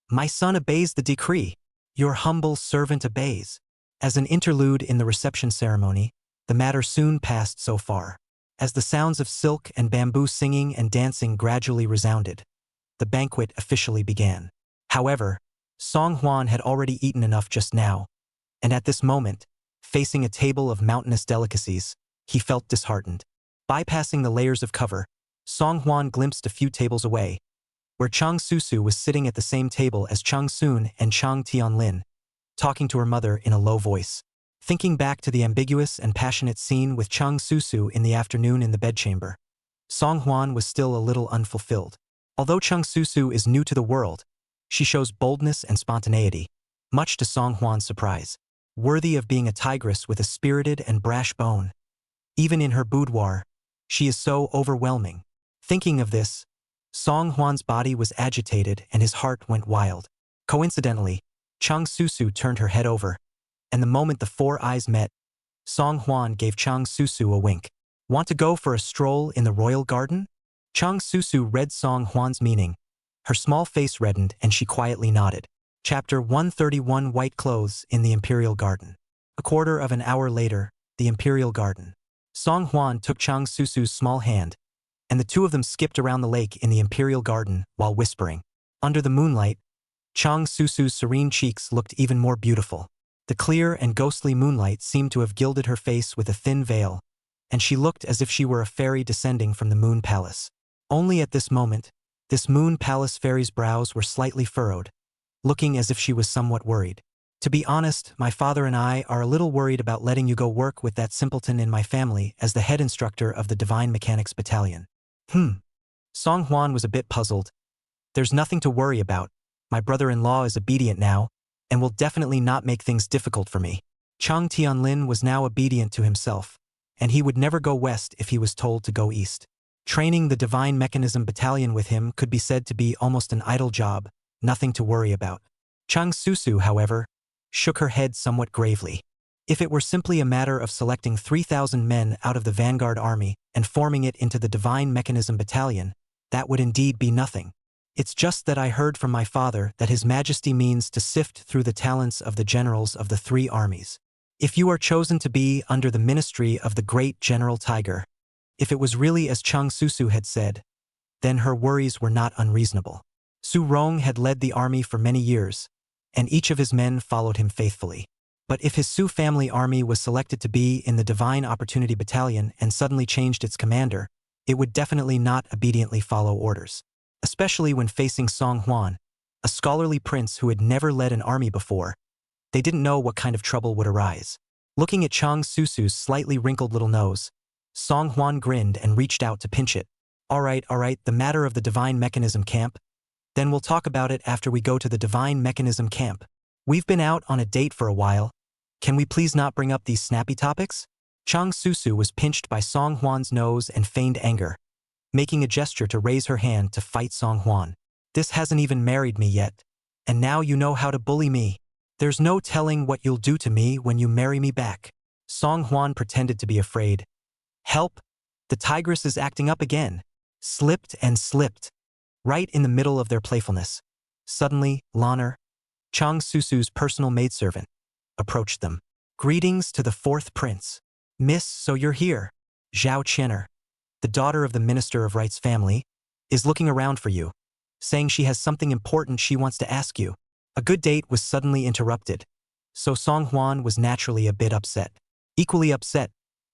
My son obeys the decree. Your humble servant obeys. As an interlude in the reception ceremony, the matter soon passed so far. As the sounds of silk and bamboo singing and dancing gradually resounded, the banquet officially began. However, Song Hwan had already eaten enough just now, and at this moment, facing a table of mountainous delicacies, he felt disheartened. Bypassing the layers of cover, Song Hwan glimpsed a few tables away, where Cheng Susu was sitting at the same table as Cheng Sun and Chang Tianlin, talking to her mother in a low voice. Thinking back to the ambiguous and passionate scene with Cheng Susu in the afternoon in the bedchamber, Song Hwan was still a little unfulfilled. Although Cheng Susu is new to the world, she shows boldness and spontaneity, much to Song Hwan's surprise, worthy of being a tigress with a spirited and brash bone. Even in her boudoir, she is so overwhelming. Thinking of this, Song Hwan's body was agitated and his heart went wild. Coincidentally, Cheng Susu turned her head over, and the moment the four eyes met, Song Hwan gave Cheng Susu a wink. Want to go for a stroll in the royal garden? Cheng Susu read Song Hwan's meaning. Her small face reddened and she quietly nodded. Chapter 131 White Clothes in the Imperial Garden. A quarter of an hour later, the Imperial Garden. Song Hwan took Cheng Susu's small hand, and the two of them skipped around the lake in the Imperial Garden while whispering. Under the moonlight, Cheng Susu's serene cheeks looked even more beautiful. The clear and ghostly moonlight seemed to have gilded her face with a thin veil, and she looked as if she were a fairy descending from the Moon Palace. Only at this moment, this Moon Palace fairy's brows were slightly furrowed, looking as if she was somewhat worried. To be honest, my father and I are a little worried about letting you go work with that simpleton in my family as the head instructor of the Divine Mechanics Battalion. Song Hwan was a bit puzzled. There's nothing to worry about. My brother-in-law is obedient now, and will definitely not make things difficult for me. Chang Tianlin was now obedient to himself, and he would never go west if he was told to go east. Training the Divine Mechanism Battalion with him could be said to be almost an idle job, nothing to worry about. Cheng Susu, however, shook her head somewhat gravely. If it were simply a matter of selecting 3,000 men out of the vanguard army and forming it into the Divine Mechanism Battalion, that would indeed be nothing. It's just that I heard from my father that His Majesty means to sift through the talents of the generals of the 3 armies. If you are chosen to be under the ministry of the great General Tiger, If it was really as Cheng Susu had said, then her worries were not unreasonable. Su Rong had led the army for many years, and each of his men followed him faithfully. But if his Su family army was selected to be in the Divine Opportunity Battalion and suddenly changed its commander, it would definitely not obediently follow orders. Especially when facing Song Huan, a scholarly prince who had never led an army before. They didn't know what kind of trouble would arise. Looking at Cheng Susu's slightly wrinkled little nose, Song Huan grinned and reached out to pinch it. All right, the matter of the Divine Mechanism camp? Then we'll talk about it after we go to the Divine Mechanism camp. We've been out on a date for a while. Can we please not bring up these snappy topics? Cheng Susu was pinched by Song Huan's nose and feigned anger, making a gesture to raise her hand to fight Song Huan. This hasn't even married me yet, and now you know how to bully me. There's no telling what you'll do to me when you marry me back. Song Huan pretended to be afraid. Help! The Tigress is acting up again. Slipped and slipped. Right in the middle of their playfulness. Suddenly, Lanner, Cheng Susu's personal maidservant, approached them. Greetings to the fourth prince. Miss, so you're here. Zhao Qian'er, the daughter of the Minister of Right's family, is looking around for you, saying she has something important she wants to ask you. A good date was suddenly interrupted, so Song Huan was naturally a bit upset. Equally upset,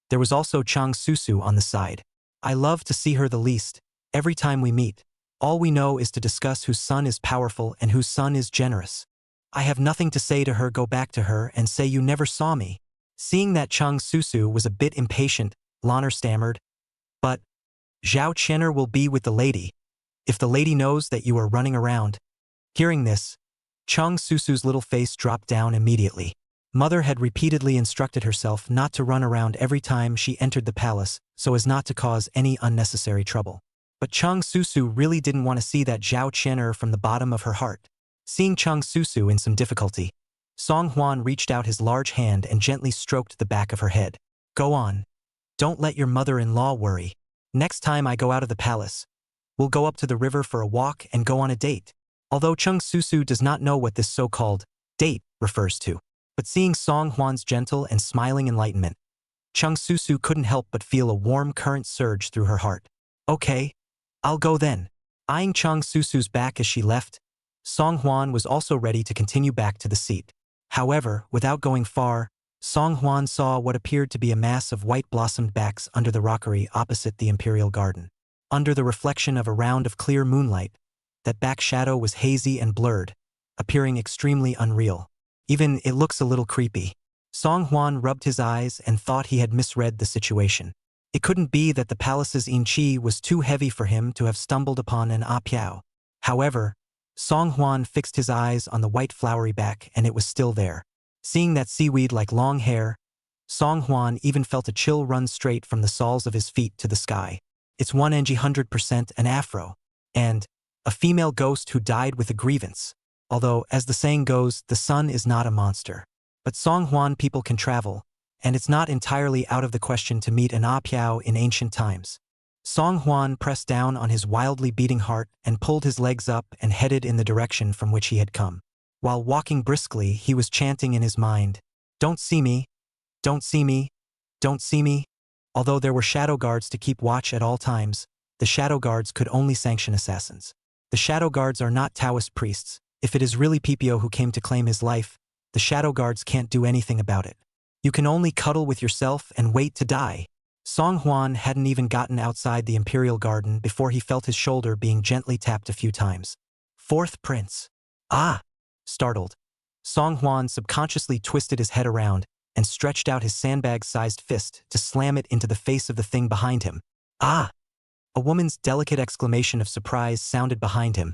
there was also Cheng Susu on the side. I love to see her the least. Every time we meet, all we know is to discuss whose son is powerful and whose son is generous. I have nothing to say to her. Go back to her and say you never saw me. Seeing that Cheng Susu was a bit impatient, Lanner stammered. But Zhao Qian'er will be with the lady. If the lady knows that you are running around. Hearing this, Cheng Susu's little face dropped down immediately. Mother had repeatedly instructed herself not to run around every time she entered the palace so as not to cause any unnecessary trouble. But Cheng Susu really didn't want to see that Zhao Qian'er from the bottom of her heart. Seeing Cheng Susu in some difficulty, Song Huan reached out his large hand and gently stroked the back of her head. Go on. Don't let your mother-in-law worry. Next time I go out of the palace, we'll go up to the river for a walk and go on a date. Although Cheng Susu does not know what this so-called date refers to, but seeing Song Huan's gentle and smiling enlightenment, Cheng Susu couldn't help but feel a warm current surge through her heart. Okay, I'll go then. Eyeing Cheng Susu's back as she left, Song Huan was also ready to continue back to the seat. However, without going far, Song Huan saw what appeared to be a mass of white-blossomed backs under the rockery opposite the imperial garden. Under the reflection of a round of clear moonlight, that back shadow was hazy and blurred, appearing extremely unreal. Even it looks a little creepy. Song Huan rubbed his eyes and thought he had misread the situation. It couldn't be that the palace's inchi was too heavy for him to have stumbled upon an apiao. However, Song Huan fixed his eyes on the white flowery back and it was still there. Seeing that seaweed like long hair, Song Huan even felt a chill run straight from the soles of his feet to the sky. It's 100% an afro. And a female ghost who died with a grievance. Although, as the saying goes, the sun is not a monster. But Song Huan people can travel, and it's not entirely out of the question to meet an apiao in ancient times. Song Huan pressed down on his wildly beating heart and pulled his legs up and headed in the direction from which he had come. While walking briskly, he was chanting in his mind, "Don't see me, don't see me, don't see me." Although there were shadow guards to keep watch at all times, the shadow guards could only sanction assassins. The shadow guards are not Taoist priests. If it is really Pipio who came to claim his life, the shadow guards can't do anything about it. You can only cuddle with yourself and wait to die. Song Huan hadn't even gotten outside the imperial garden before he felt his shoulder being gently tapped a few times. Fourth prince. Ah! Startled, Song Huan subconsciously twisted his head around and stretched out his sandbag-sized fist to slam it into the face of the thing behind him. Ah! A woman's delicate exclamation of surprise sounded behind him,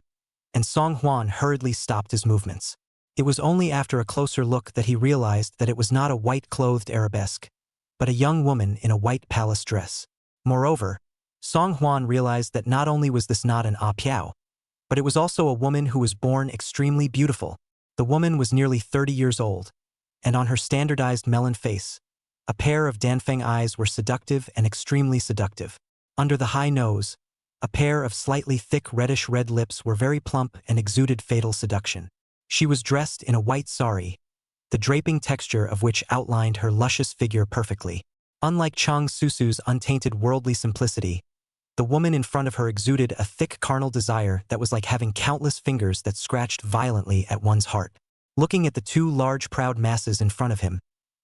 and Song Huan hurriedly stopped his movements. It was only after a closer look that he realized that it was not a white-clothed arabesque, but a young woman in a white palace dress. Moreover, Song Huan realized that not only was this not an apiao, but it was also a woman who was born extremely beautiful. The woman was nearly 30 years old, and on her standardized melon face, a pair of Danfeng eyes were seductive and extremely seductive. Under the high nose, a pair of slightly thick reddish-red lips were very plump and exuded fatal seduction. She was dressed in a white sari, the draping texture of which outlined her luscious figure perfectly. Unlike Cheng Susu's untainted worldly simplicity, the woman in front of her exuded a thick carnal desire that was like having countless fingers that scratched violently at one's heart. Looking at the two large proud masses in front of him,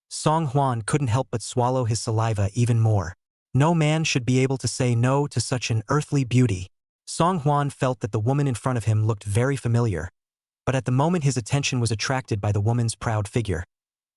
Song Hwan couldn't help but swallow his saliva even more. No man should be able to say no to such an earthly beauty. Song Hwan felt that the woman in front of him looked very familiar, but at the moment his attention was attracted by the woman's proud figure,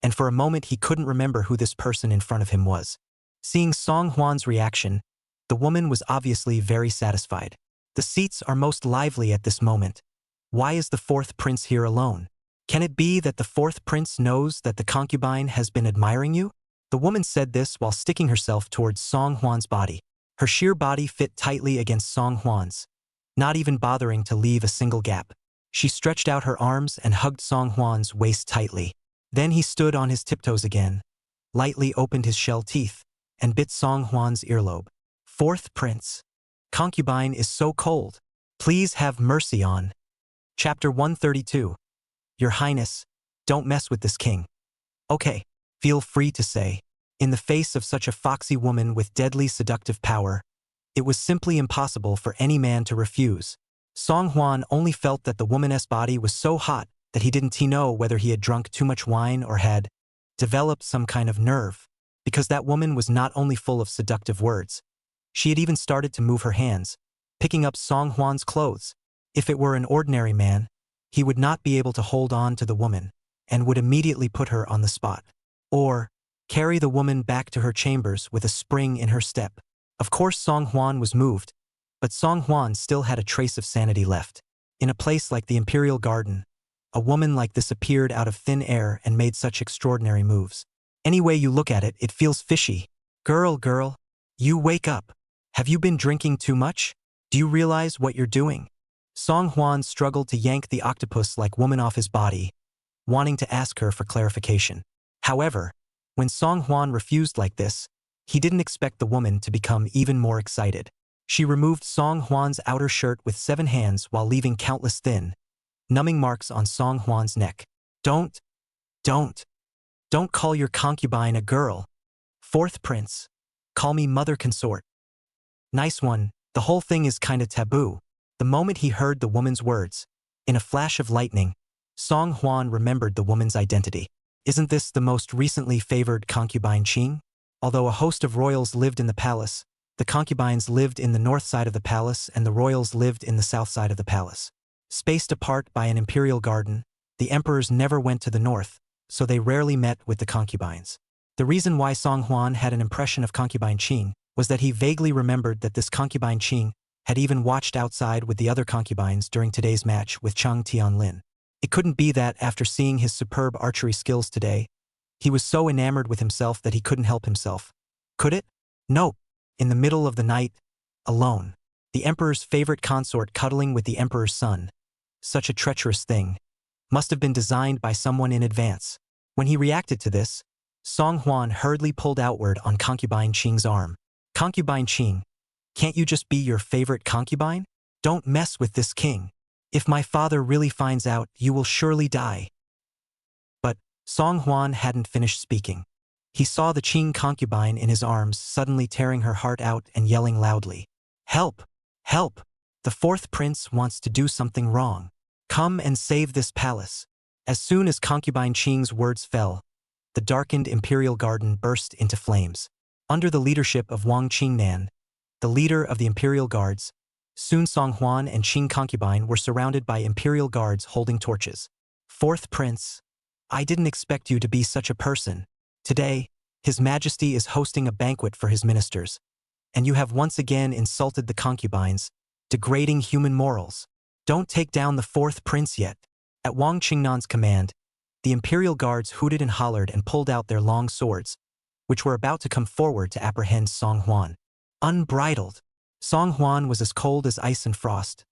and for a moment he couldn't remember who this person in front of him was. Seeing Song Hwan's reaction, the woman was obviously very satisfied. The seats are most lively at this moment. Why is the fourth prince here alone? Can it be that the fourth prince knows that the concubine has been admiring you? The woman said this while sticking herself towards Song Hwan's body. Her sheer body fit tightly against Song Hwan's, not even bothering to leave a single gap. She stretched out her arms and hugged Song Hwan's waist tightly. Then he stood on his tiptoes again, lightly opened his shell teeth, and bit Song Hwan's earlobe. Fourth prince. Concubine is so cold. Please have mercy on. Chapter 132. Your Highness, don't mess with this king. Okay, feel free to say. In the face of such a foxy woman with deadly seductive power, it was simply impossible for any man to refuse. Song Hwan only felt that the woman's body was so hot that he didn't know whether he had drunk too much wine or had developed some kind of nerve, because that woman was not only full of seductive words, she had even started to move her hands, picking up Song Hwan's clothes. If it were an ordinary man, he would not be able to hold on to the woman and would immediately put her on the spot, or carry the woman back to her chambers with a spring in her step. Of course Song Hwan was moved, but Song Hwan still had a trace of sanity left. In a place like the Imperial Garden, a woman like this appeared out of thin air and made such extraordinary moves. Any way you look at it, it feels fishy. Girl, you wake up. Have you been drinking too much? Do you realize what you're doing? Song Hwan struggled to yank the octopus-like woman off his body, wanting to ask her for clarification. However, when Song Hwan refused like this, he didn't expect the woman to become even more excited. She removed Song Hwan's outer shirt with 7 hands while leaving countless thin, numbing marks on Song Hwan's neck. Don't call your concubine a girl. Fourth prince. Call me mother consort. Nice one, the whole thing is kinda taboo. The moment he heard the woman's words, in a flash of lightning, Song Hwan remembered the woman's identity. Isn't this the most recently favored concubine Qing? Although a host of royals lived in the palace, the concubines lived in the north side of the palace and the royals lived in the south side of the palace. Spaced apart by an imperial garden, the emperors never went to the north, so they rarely met with the concubines. The reason why Song Hwan had an impression of concubine Qing was that he vaguely remembered that this concubine Qing had even watched outside with the other concubines during today's match with Chang Tianlin. It couldn't be that after seeing his superb archery skills today, he was so enamored with himself that he couldn't help himself. Could it? No. In the middle of the night, alone, the emperor's favorite consort cuddling with the emperor's son. Such a treacherous thing. Must have been designed by someone in advance. When he reacted to this, Song Hwan hurriedly pulled outward on concubine Qing's arm. Concubine Qing, can't you just be your favorite concubine? Don't mess with this king. If my father really finds out, you will surely die. But Song Hwan hadn't finished speaking. He saw the Qing concubine in his arms suddenly tearing her heart out and yelling loudly. Help! Help! The fourth prince wants to do something wrong. Come and save this palace. As soon as concubine Qing's words fell, the darkened imperial garden burst into flames. Under the leadership of Wang Qingnan, the leader of the imperial guards, soon Song Hwan and Qing concubine were surrounded by imperial guards holding torches. Fourth prince, I didn't expect you to be such a person. Today, His Majesty is hosting a banquet for his ministers, and you have once again insulted the concubines, degrading human morals. Don't take down the fourth prince yet. At Wang Qingnan's command, the imperial guards hooted and hollered and pulled out their long swords, which were about to come forward to apprehend Song Hwan. Unbridled. Song Hwan was as cold as ice and frost.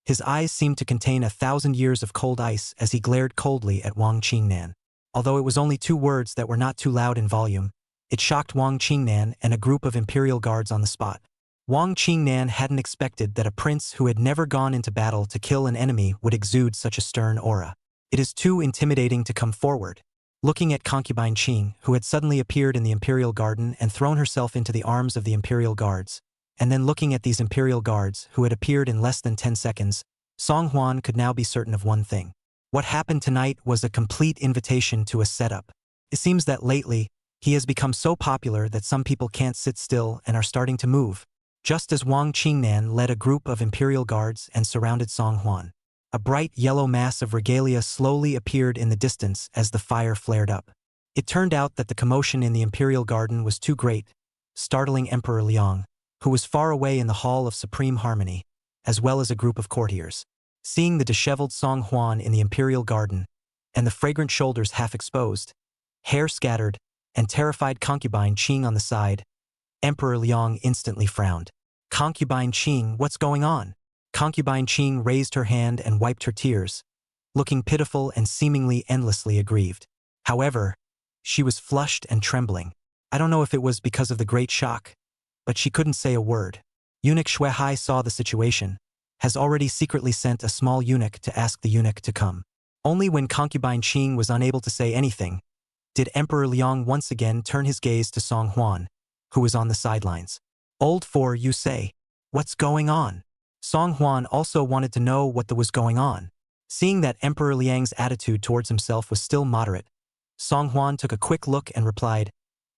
His eyes seemed to contain 1,000 years of cold ice as he glared coldly at Wang Qingnan. Although it was only 2 words that were not too loud in volume, it shocked Wang Qingnan and a group of imperial guards on the spot. Wang Qingnan hadn't expected that a prince who had never gone into battle to kill an enemy would exude such a stern aura. It is too intimidating to come forward. looking at concubine Qing, who had suddenly appeared in the imperial garden and thrown herself into the arms of the imperial guards, and then looking at these imperial guards who had appeared in less than 10 seconds, Song Hwan could now be certain of one thing. What happened tonight was a complete invitation to a setup. It seems that lately, he has become so popular that some people can't sit still and are starting to move. Just as Wang Qingnan led a group of imperial guards and surrounded Song Hwan, a bright yellow mass of regalia slowly appeared in the distance as the fire flared up. It turned out that the commotion in the imperial garden was too great, startling Emperor Liang, who was far away in the Hall of Supreme Harmony, as well as a group of courtiers. Seeing the disheveled Song Hwan in the imperial garden, and the fragrant shoulders half exposed, hair scattered, and terrified concubine Qing on the side, Emperor Liang instantly frowned. Concubine Qing, what's going on? Concubine Qing raised her hand and wiped her tears, looking pitiful and seemingly endlessly aggrieved. However, she was flushed and trembling. I don't know if it was because of the great shock, but she couldn't say a word. Eunuch Xuehai saw the situation, has already secretly sent a small eunuch to ask the eunuch to come. Only when concubine Qing was unable to say anything, did Emperor Liang once again turn his gaze to Song Hwan, who was on the sidelines. Old four, you say, what's going on? Song Hwan also wanted to know what was going on. Seeing that Emperor Liang's attitude towards himself was still moderate, Song Hwan took a quick look and replied,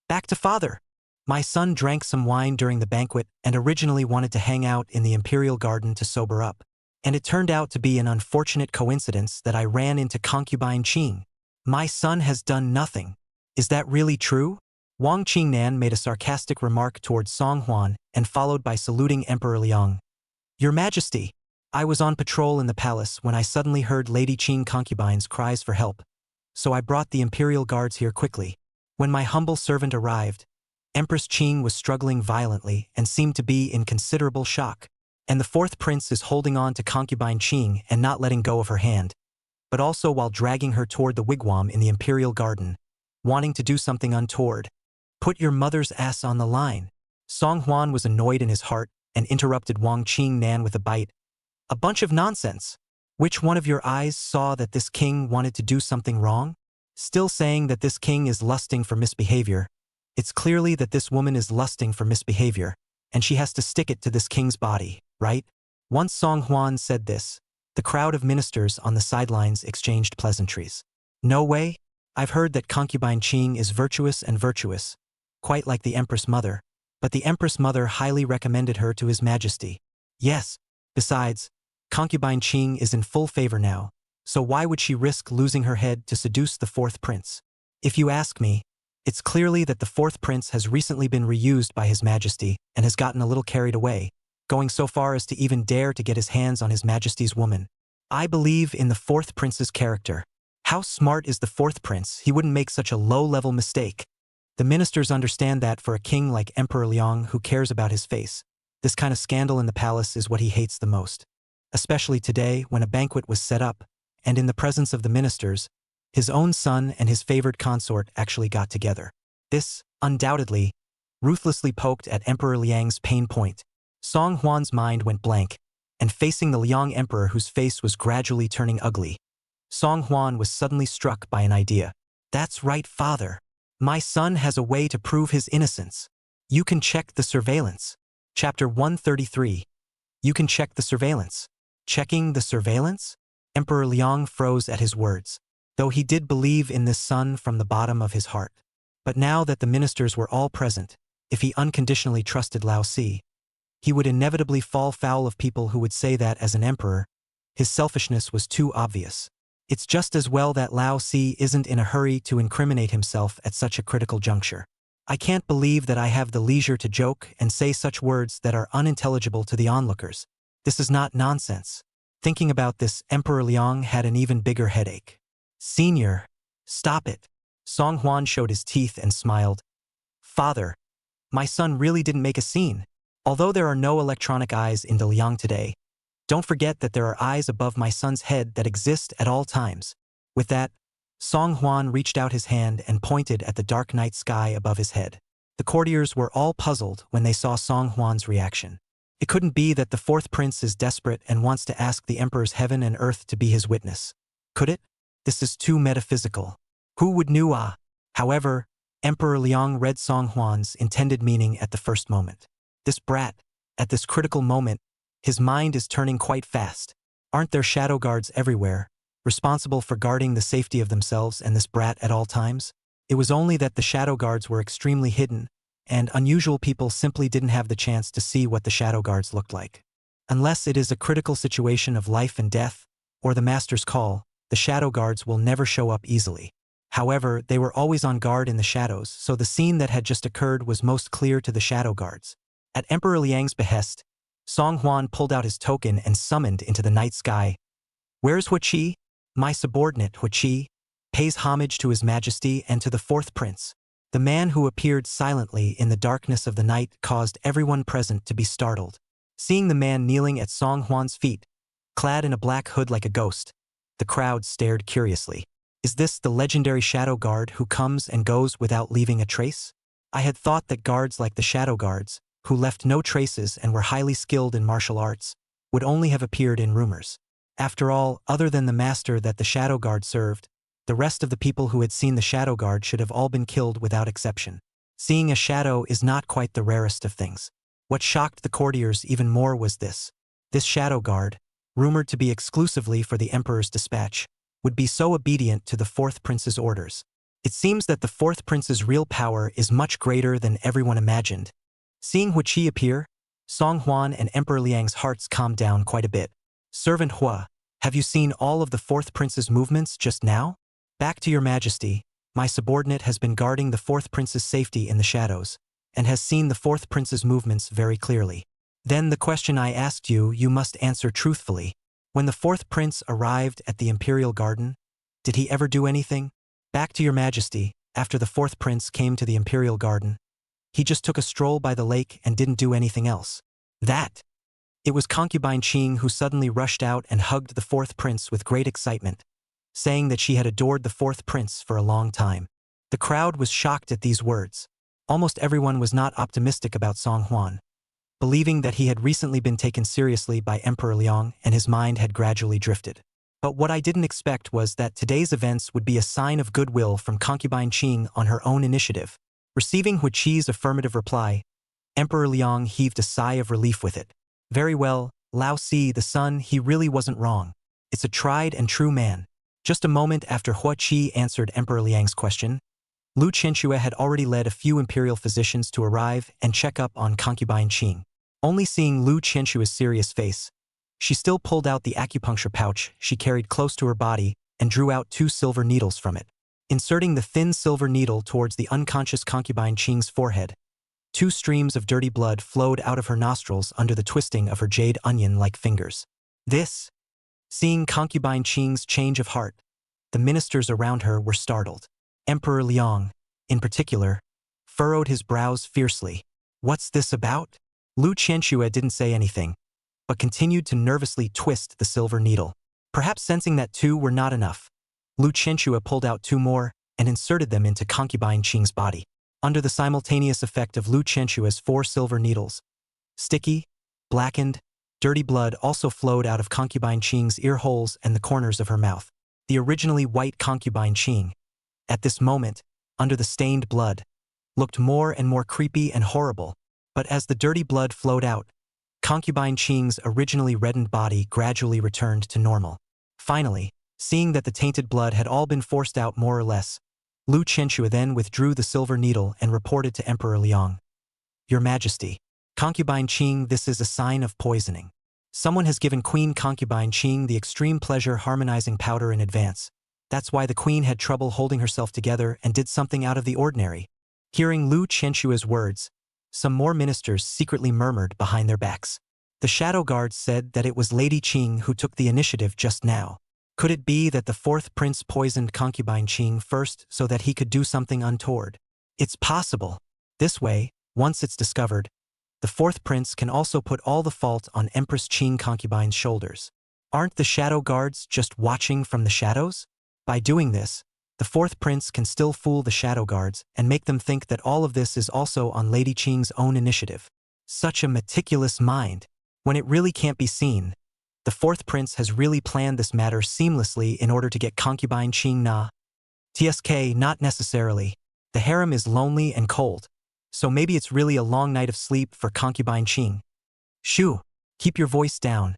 back to father. My son drank some wine during the banquet and originally wanted to hang out in the imperial garden to sober up. And it turned out to be an unfortunate coincidence that I ran into concubine Qing. My son has done nothing. Is that really true? Wang Qingnan made a sarcastic remark towards Song Hwan and followed by saluting Emperor Liang. Your Majesty, I was on patrol in the palace when I suddenly heard Lady Qing concubine's cries for help, so I brought the imperial guards here quickly. When my humble servant arrived, Empress Qing was struggling violently and seemed to be in considerable shock, and the fourth prince is holding on to concubine Qing and not letting go of her hand, but also while dragging her toward the wigwam in the imperial garden, wanting to do something untoward. Put your mother's ass on the line. Song Hwan was annoyed in his heart and interrupted Wang Qingnan with a bite. A bunch of nonsense. Which one of your eyes saw that this king wanted to do something wrong? Still saying that this king is lusting for misbehavior. It's clearly that this woman is lusting for misbehavior, and she has to stick it to this king's body, right? Once Song Hwan said this, the crowd of ministers on the sidelines exchanged pleasantries. No way? I've heard that concubine Qing is virtuous and virtuous, quite like the Empress Mother, but the Empress Mother highly recommended her to His Majesty. Yes, besides, concubine Qing is in full favor now, so why would she risk losing her head to seduce the fourth prince? If you ask me, it's clearly that the fourth prince has recently been reused by His Majesty and has gotten a little carried away, going so far as to even dare to get his hands on His Majesty's woman. I believe in the fourth prince's character. How smart is the fourth prince? He wouldn't make such a low-level mistake. The ministers understand that for a king like Emperor Liang who cares about his face, this kind of scandal in the palace is what he hates the most. Especially today when a banquet was set up, and in the presence of the ministers, his own son and his favored consort actually got together. This, undoubtedly, ruthlessly poked at Emperor Liang's pain point. Song Hwan's mind went blank, and facing the Liang emperor whose face was gradually turning ugly, Song Hwan was suddenly struck by an idea. That's right, father. My son has a way to prove his innocence. You can check the surveillance. Chapter 133. You can check the surveillance. Checking the surveillance? Emperor Liang froze at his words, though he did believe in this son from the bottom of his heart. But now that the ministers were all present, if he unconditionally trusted Lao Si, he would inevitably fall foul of people who would say that as an emperor, his selfishness was too obvious. It's just as well that Lao Si isn't in a hurry to incriminate himself at such a critical juncture. I can't believe that I have the leisure to joke and say such words that are unintelligible to the onlookers. This is not nonsense. Thinking about this, Emperor Liang had an even bigger headache. Senior, stop it. Song Hwan showed his teeth and smiled. Father, my son really didn't make a scene. Although there are no electronic eyes in Liang today, don't forget that there are eyes above my son's head that exist at all times. With that, Song Hwan reached out his hand and pointed at the dark night sky above his head. The courtiers were all puzzled when they saw Song Hwan's reaction. It couldn't be that the fourth prince is desperate and wants to ask the emperor's heaven and earth to be his witness. Could it? This is too metaphysical. Who would knew ah? However, Emperor Liang read Song Huan's intended meaning at the first moment. This brat, at this critical moment, his mind is turning quite fast. Aren't there shadow guards everywhere, responsible for guarding the safety of themselves and this brat at all times? It was only that the shadow guards were extremely hidden, and unusual people simply didn't have the chance to see what the shadow guards looked like. Unless it is a critical situation of life and death, or the master's call, the shadow guards will never show up easily. However, they were always on guard in the shadows, so the scene that had just occurred was most clear to the shadow guards. At Emperor Liang's behest, Song Huan pulled out his token and summoned into the night sky. Where's Hua Qi? My subordinate, Hua Qi, pays homage to His Majesty and to the fourth prince. The man who appeared silently in the darkness of the night caused everyone present to be startled. Seeing the man kneeling at Song Huan's feet, clad in a black hood like a ghost, the crowd stared curiously. Is this the legendary shadow guard who comes and goes without leaving a trace? I had thought that guards like the shadow guards, who left no traces and were highly skilled in martial arts, would only have appeared in rumors. After all, other than the master that the shadow guard served, the rest of the people who had seen the shadow guard should have all been killed without exception. Seeing a shadow is not quite the rarest of things. What shocked the courtiers even more was this. This shadow guard, rumored to be exclusively for the emperor's dispatch, would be so obedient to the fourth prince's orders. It seems that the fourth prince's real power is much greater than everyone imagined. Seeing Hua Qi appear, Song Huan and Emperor Liang's hearts calmed down quite a bit. Servant Hua, have you seen all of the fourth prince's movements just now? Back to your majesty, my subordinate has been guarding the fourth prince's safety in the shadows, and has seen the fourth prince's movements very clearly. Then the question I asked you, you must answer truthfully. When the fourth prince arrived at the imperial garden, did he ever do anything? Back to your majesty, after the fourth prince came to the imperial garden, he just took a stroll by the lake and didn't do anything else. That. It was concubine Qing who suddenly rushed out and hugged the fourth prince with great excitement, saying that she had adored the fourth prince for a long time. The crowd was shocked at these words. Almost everyone was not optimistic about Song Huan, believing that he had recently been taken seriously by Emperor Liang and his mind had gradually drifted. But what I didn't expect was that today's events would be a sign of goodwill from concubine Qing on her own initiative. Receiving Hua Qi's affirmative reply, Emperor Liang heaved a sigh of relief with it. Very well, Lao Si, the son, he really wasn't wrong. It's a tried and true man. Just a moment after Hua Qi answered Emperor Liang's question, Lu Qianxue had already led a few imperial physicians to arrive and check up on concubine Qing. Only seeing Lu Qianxue's serious face, she still pulled out the acupuncture pouch she carried close to her body and drew out 2 silver needles from it. Inserting the thin silver needle towards the unconscious concubine Qing's forehead, 2 streams of dirty blood flowed out of her nostrils under the twisting of her jade onion-like fingers. Seeing concubine Qing's change of heart, the ministers around her were startled. Emperor Liang, in particular, furrowed his brows fiercely. What's this about? Lu Qianxue didn't say anything, but continued to nervously twist the silver needle. Perhaps sensing that 2 were not enough, Lu Qianxue pulled out 2 more and inserted them into concubine Qing's body. Under the simultaneous effect of Lu Qianxue's 4 silver needles, sticky, blackened, dirty blood also flowed out of concubine Qing's ear holes and the corners of her mouth. The originally white concubine Qing, at this moment, under the stained blood, looked more and more creepy and horrible, but as the dirty blood flowed out, concubine Qing's originally reddened body gradually returned to normal. Finally, seeing that the tainted blood had all been forced out more or less, Lu Qianxue then withdrew the silver needle and reported to Emperor Liang. Your Majesty, concubine Qing, this is a sign of poisoning. Someone has given Queen concubine Qing the extreme pleasure harmonizing powder in advance. That's why the queen had trouble holding herself together and did something out of the ordinary. Hearing Lu Qianxue's words, some more ministers secretly murmured behind their backs. The shadow guards said that it was Lady Qing who took the initiative just now. Could it be that the fourth prince poisoned concubine Qing first so that he could do something untoward? It's possible. This way, once it's discovered, the fourth prince can also put all the fault on Empress Qing concubine's shoulders. Aren't the shadow guards just watching from the shadows? By doing this, the fourth prince can still fool the shadow guards and make them think that all of this is also on Lady Qing's own initiative. Such a meticulous mind. When it really can't be seen, the fourth prince has really planned this matter seamlessly in order to get concubine Qing TSK, not necessarily. The harem is lonely and cold. So maybe it's really a long night of sleep for concubine Ching. Shoo, keep your voice down.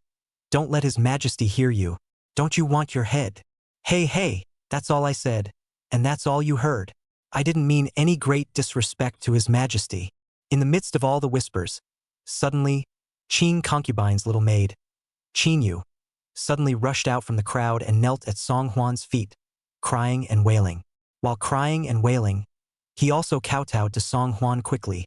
Don't let His Majesty hear you. Don't you want your head? Hey, that's all I said. And that's all you heard. I didn't mean any great disrespect to His Majesty. In the midst of all the whispers, suddenly, Ching concubine's little maid, Chin Yu, suddenly rushed out from the crowd and knelt at Song Huan's feet, crying and wailing. While crying and wailing, he also kowtowed to Song Huan quickly,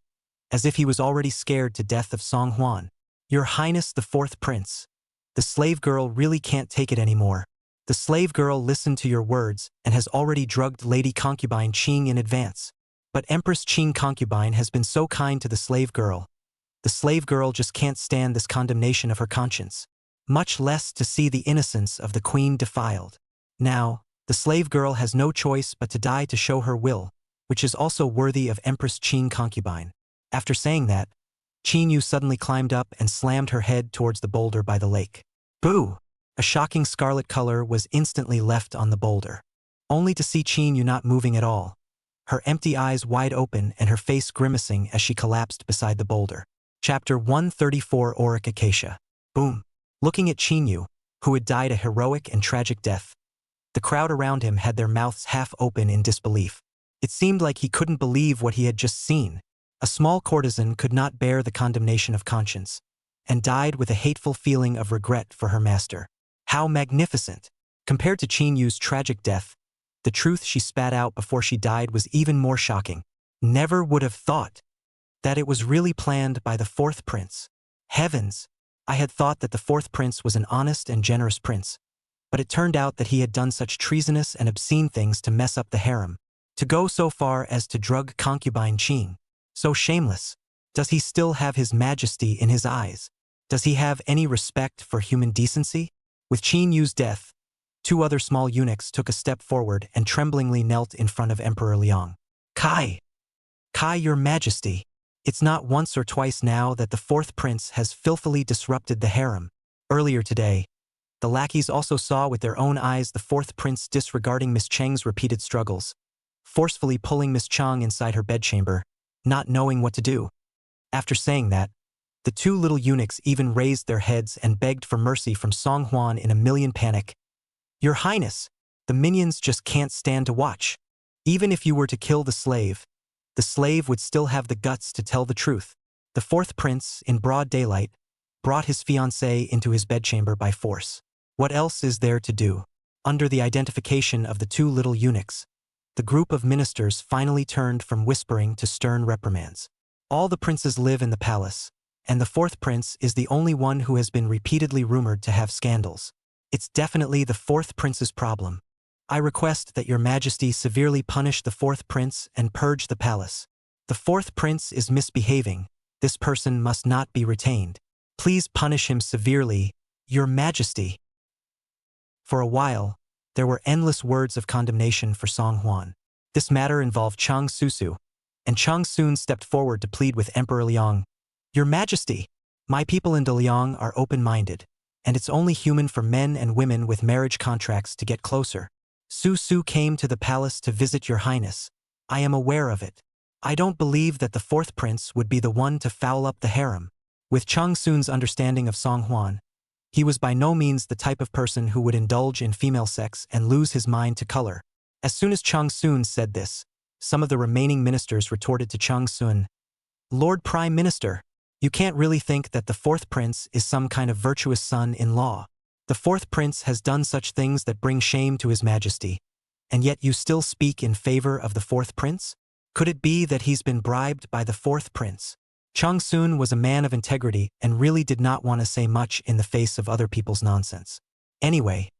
as if he was already scared to death of Song Huan. Your Highness the Fourth Prince, the slave girl really can't take it anymore. The slave girl listened to your words and has already drugged Lady Concubine Ching in advance. But Empress Ching Concubine has been so kind to the slave girl. The slave girl just can't stand this condemnation of her conscience, much less to see the innocence of the queen defiled. Now, the slave girl has no choice but to die to show her will, which is also worthy of Empress Ching Concubine. After saying that, Chin Yu suddenly climbed up and slammed her head towards the boulder by the lake. Boo! A shocking scarlet color was instantly left on the boulder, only to see Chin Yu not moving at all, her empty eyes wide open and her face grimacing as she collapsed beside the boulder. Chapter 134 Auric Acacia. Boom! Looking at Chin Yu, who had died a heroic and tragic death, the crowd around him had their mouths half open in disbelief. It seemed like he couldn't believe what he had just seen. A small courtesan could not bear the condemnation of conscience, and died with a hateful feeling of regret for her master. How magnificent! Compared to Chin Yu's tragic death, the truth she spat out before she died was even more shocking. Never would have thought that it was really planned by the fourth prince. Heavens! I had thought that the fourth prince was an honest and generous prince, but it turned out that he had done such treasonous and obscene things to mess up the harem, to go so far as to drug concubine Ching. So shameless. Does he still have His Majesty in his eyes? Does he have any respect for human decency? With Chin Yu's death, two other small eunuchs took a step forward and tremblingly knelt in front of Emperor Liang. Kai, Your Majesty. It's not once or twice now that the fourth prince has filthily disrupted the harem. Earlier today, the lackeys also saw with their own eyes the fourth prince disregarding Miss Cheng's repeated struggles, forcefully pulling Miss Cheng inside her bedchamber, not knowing what to do. After saying that, the two little eunuchs even raised their heads and begged for mercy from Song Huan in a million panic. Your Highness, the minions just can't stand to watch. Even if you were to kill the slave would still have the guts to tell the truth. The fourth prince, in broad daylight, brought his fiancée into his bedchamber by force. What else is there to do? Under the identification of the two little eunuchs, the group of ministers finally turned from whispering to stern reprimands. All the princes live in the palace, and the fourth prince is the only one who has been repeatedly rumored to have scandals. It's definitely the fourth prince's problem. I request that Your Majesty severely punish the fourth prince and purge the palace. The fourth prince is misbehaving. This person must not be retained. Please punish him severely, Your Majesty. For a while, there were endless words of condemnation for Song Huan. This matter involved Cheng Susu, and Cheng soon stepped forward to plead with Emperor Liang. Your Majesty, my people in Liang are open-minded, and it's only human for men and women with marriage contracts to get closer. Susu came to the palace to visit Your Highness. I am aware of it. I don't believe that the fourth prince would be the one to foul up the harem. With Cheng Sun's understanding of Song Huan, he was by no means the type of person who would indulge in female sex and lose his mind to color. As soon as Cheng Sun said this, some of the remaining ministers retorted to Cheng Sun, Lord Prime Minister, you can't really think that the fourth prince is some kind of virtuous son-in-law. The fourth prince has done such things that bring shame to His Majesty, and yet you still speak in favor of the fourth prince? Could it be that he's been bribed by the fourth prince? Cheng Sun was a man of integrity and really did not want to say much in the face of other people's nonsense. Anyway,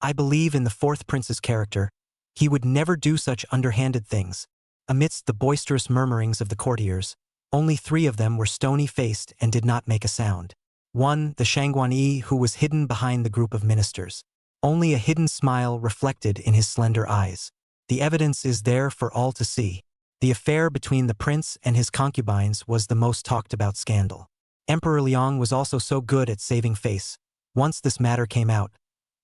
I believe in the fourth prince's character. He would never do such underhanded things. Amidst the boisterous murmurings of the courtiers, only 3 of them were stony-faced and did not make a sound. One, the Shangguan-yi, who was hidden behind the group of ministers. Only a hidden smile reflected in his slender eyes. The evidence is there for all to see. The affair between the prince and his concubines was the most talked about scandal. Emperor Liang was also so good at saving face. Once this matter came out,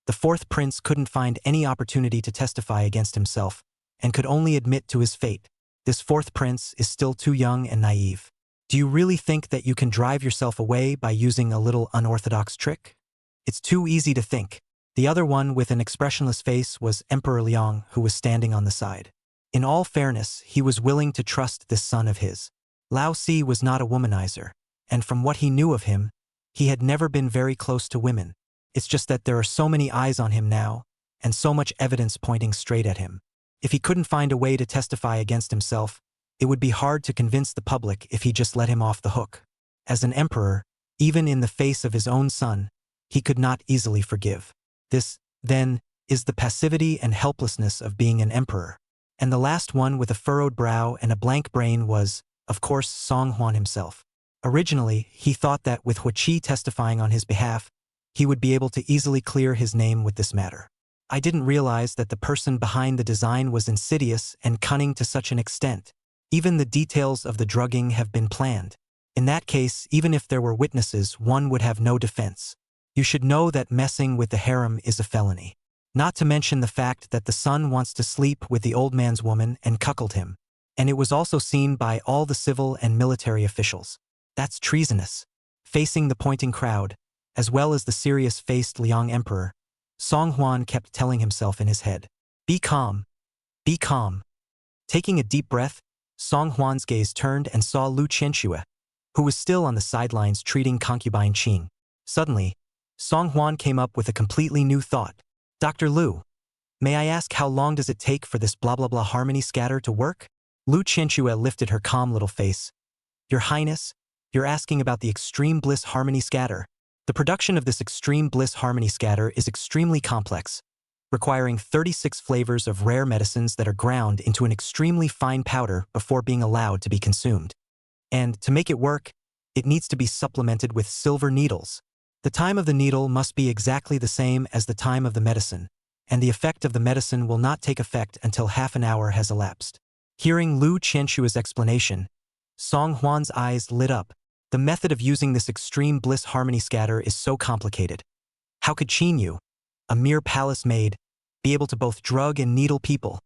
the fourth prince couldn't find any opportunity to testify against himself, and could only admit to his fate. This fourth prince is still too young and naive. Do you really think that you can drive yourself away by using a little unorthodox trick? It's too easy to think. The other one with an expressionless face was Emperor Liang, who was standing on the side. In all fairness, he was willing to trust this son of his. Lao Si was not a womanizer, and from what he knew of him, he had never been very close to women. It's just that there are so many eyes on him now, and so much evidence pointing straight at him. If he couldn't find a way to testify against himself, it would be hard to convince the public if he just let him off the hook. As an emperor, even in the face of his own son, he could not easily forgive. This, then, is the passivity and helplessness of being an emperor. And the last one with a furrowed brow and a blank brain was, of course, Song Huan himself. Originally, he thought that with Hua Qi testifying on his behalf, he would be able to easily clear his name with this matter. I didn't realize that the person behind the design was insidious and cunning to such an extent. Even the details of the drugging have been planned. In that case, even if there were witnesses, one would have no defense. You should know that messing with the harem is a felony. Not to mention the fact that the son wants to sleep with the old man's woman and cuckold him. And it was also seen by all the civil and military officials. That's treasonous. Facing the pointing crowd, as well as the serious-faced Liang emperor, Song Huan kept telling himself in his head, "Be calm. Be calm." Taking a deep breath, Song Huan's gaze turned and saw Lu Qianxue, who was still on the sidelines treating concubine Qing. Suddenly, Song Huan came up with a completely new thought. "Dr. Lu, may I ask how long does it take for this blah-blah-blah harmony scatter to work?" Lu Qianxue lifted her calm little face. "Your Highness, you're asking about the extreme bliss harmony scatter. The production of this extreme bliss harmony scatter is extremely complex, requiring 36 flavors of rare medicines that are ground into an extremely fine powder before being allowed to be consumed. And to make it work, it needs to be supplemented with silver needles. The time of the needle must be exactly the same as the time of the medicine, and the effect of the medicine will not take effect until half an hour has elapsed." Hearing Lu Qianxue's explanation, Song Huan's eyes lit up. The method of using this extreme bliss harmony scatter is so complicated. How could Qin Yu, a mere palace maid, be able to both drug and needle people?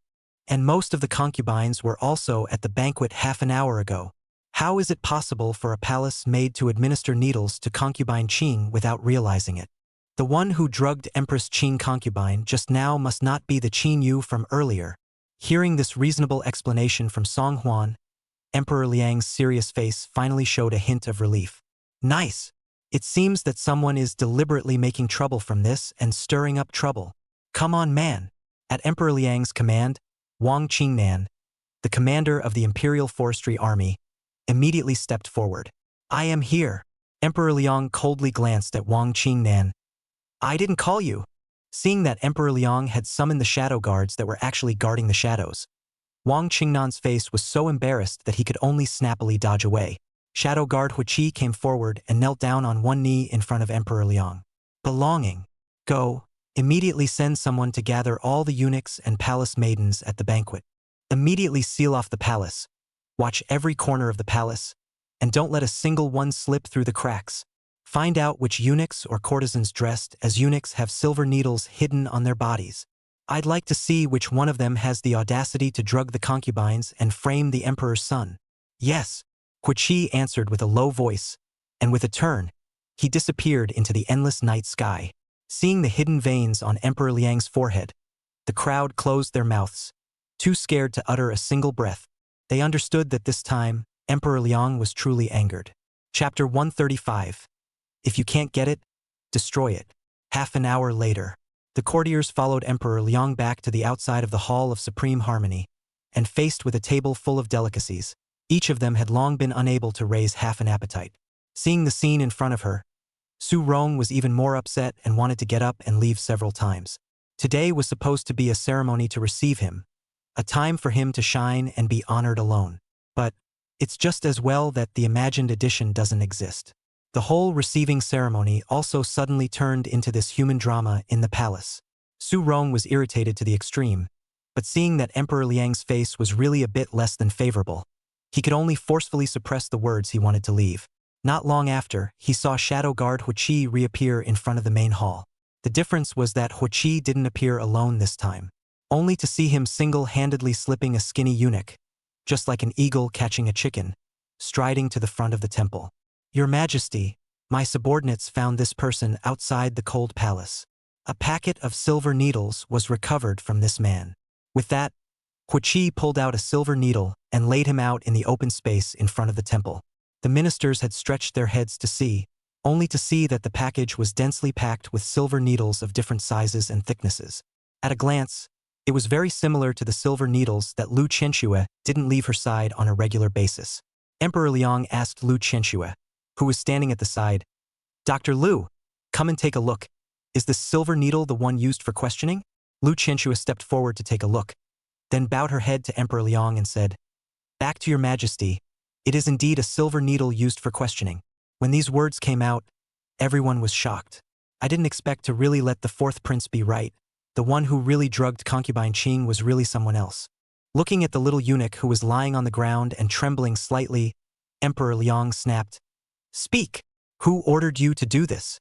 And most of the concubines were also at the banquet half an hour ago. How is it possible for a palace maid to administer needles to concubine Qing without realizing it? The one who drugged Empress Qing concubine just now must not be the Qin Yu from earlier. Hearing this reasonable explanation from Song Huan, Emperor Liang's serious face finally showed a hint of relief. "Nice! It seems that someone is deliberately making trouble from this and stirring up trouble. Come on, man!" At Emperor Liang's command, Wang Qingnan, the commander of the Imperial Forestry Army, immediately stepped forward. "I am here." Emperor Liang coldly glanced at Wang Qingnan. "I didn't call you." Seeing that Emperor Liang had summoned the shadow guards that were actually guarding the shadows, Wang Qingnan's face was so embarrassed that he could only snappily dodge away. Shadow guard Hua Qi came forward and knelt down on one knee in front of Emperor Liang. "Belonging. Go. Immediately send someone to gather all the eunuchs and palace maidens at the banquet. Immediately seal off the palace. Watch every corner of the palace, and don't let a single one slip through the cracks. Find out which eunuchs or courtesans dressed as eunuchs have silver needles hidden on their bodies. I'd like to see which one of them has the audacity to drug the concubines and frame the emperor's son." "Yes," Hua Qi answered with a low voice, and with a turn, he disappeared into the endless night sky. Seeing the hidden veins on Emperor Liang's forehead, the crowd closed their mouths, too scared to utter a single breath. They understood that this time, Emperor Liang was truly angered. Chapter 135. If you can't get it, destroy it. Half an hour later, the courtiers followed Emperor Liang back to the outside of the Hall of Supreme Harmony, and faced with a table full of delicacies, each of them had long been unable to raise half an appetite. Seeing the scene in front of her, Su Rong was even more upset and wanted to get up and leave several times. Today was supposed to be a ceremony to receive him, a time for him to shine and be honored alone. But it's just as well that the imagined edition doesn't exist. The whole receiving ceremony also suddenly turned into this human drama in the palace. Su Rong was irritated to the extreme, but seeing that Emperor Liang's face was really a bit less than favorable, he could only forcefully suppress the words he wanted to leave. Not long after, he saw Shadow Guard Hua Qi reappear in front of the main hall. The difference was that Hua Qi didn't appear alone this time. only to see him single-handedly slipping a skinny eunuch, just like an eagle catching a chicken, striding to the front of the temple. Your Majesty, my subordinates found this person outside the cold palace. A packet of silver needles was recovered from this man. With that, Huichi pulled out a silver needle and laid him out in the open space in front of the temple. The ministers had stretched their heads to see, only to see that the package was densely packed with silver needles of different sizes and thicknesses. At a glance, it was very similar to the silver needles that Lu Qianxue didn't leave her side on a regular basis. Emperor Liang asked Lu Qianxue, who was standing at the side, "Dr. Lu, come and take a look. Is the silver needle the one used for questioning?" Lu Qianxue stepped forward to take a look, then bowed her head to Emperor Liang and said, "Back to your Majesty, it is indeed a silver needle used for questioning." When these words came out, everyone was shocked. I didn't expect to really let the fourth prince be right. The one who really drugged concubine Qing was really someone else. Looking at the little eunuch who was lying on the ground and trembling slightly, Emperor Liang snapped, "Speak! Who ordered you to do this?"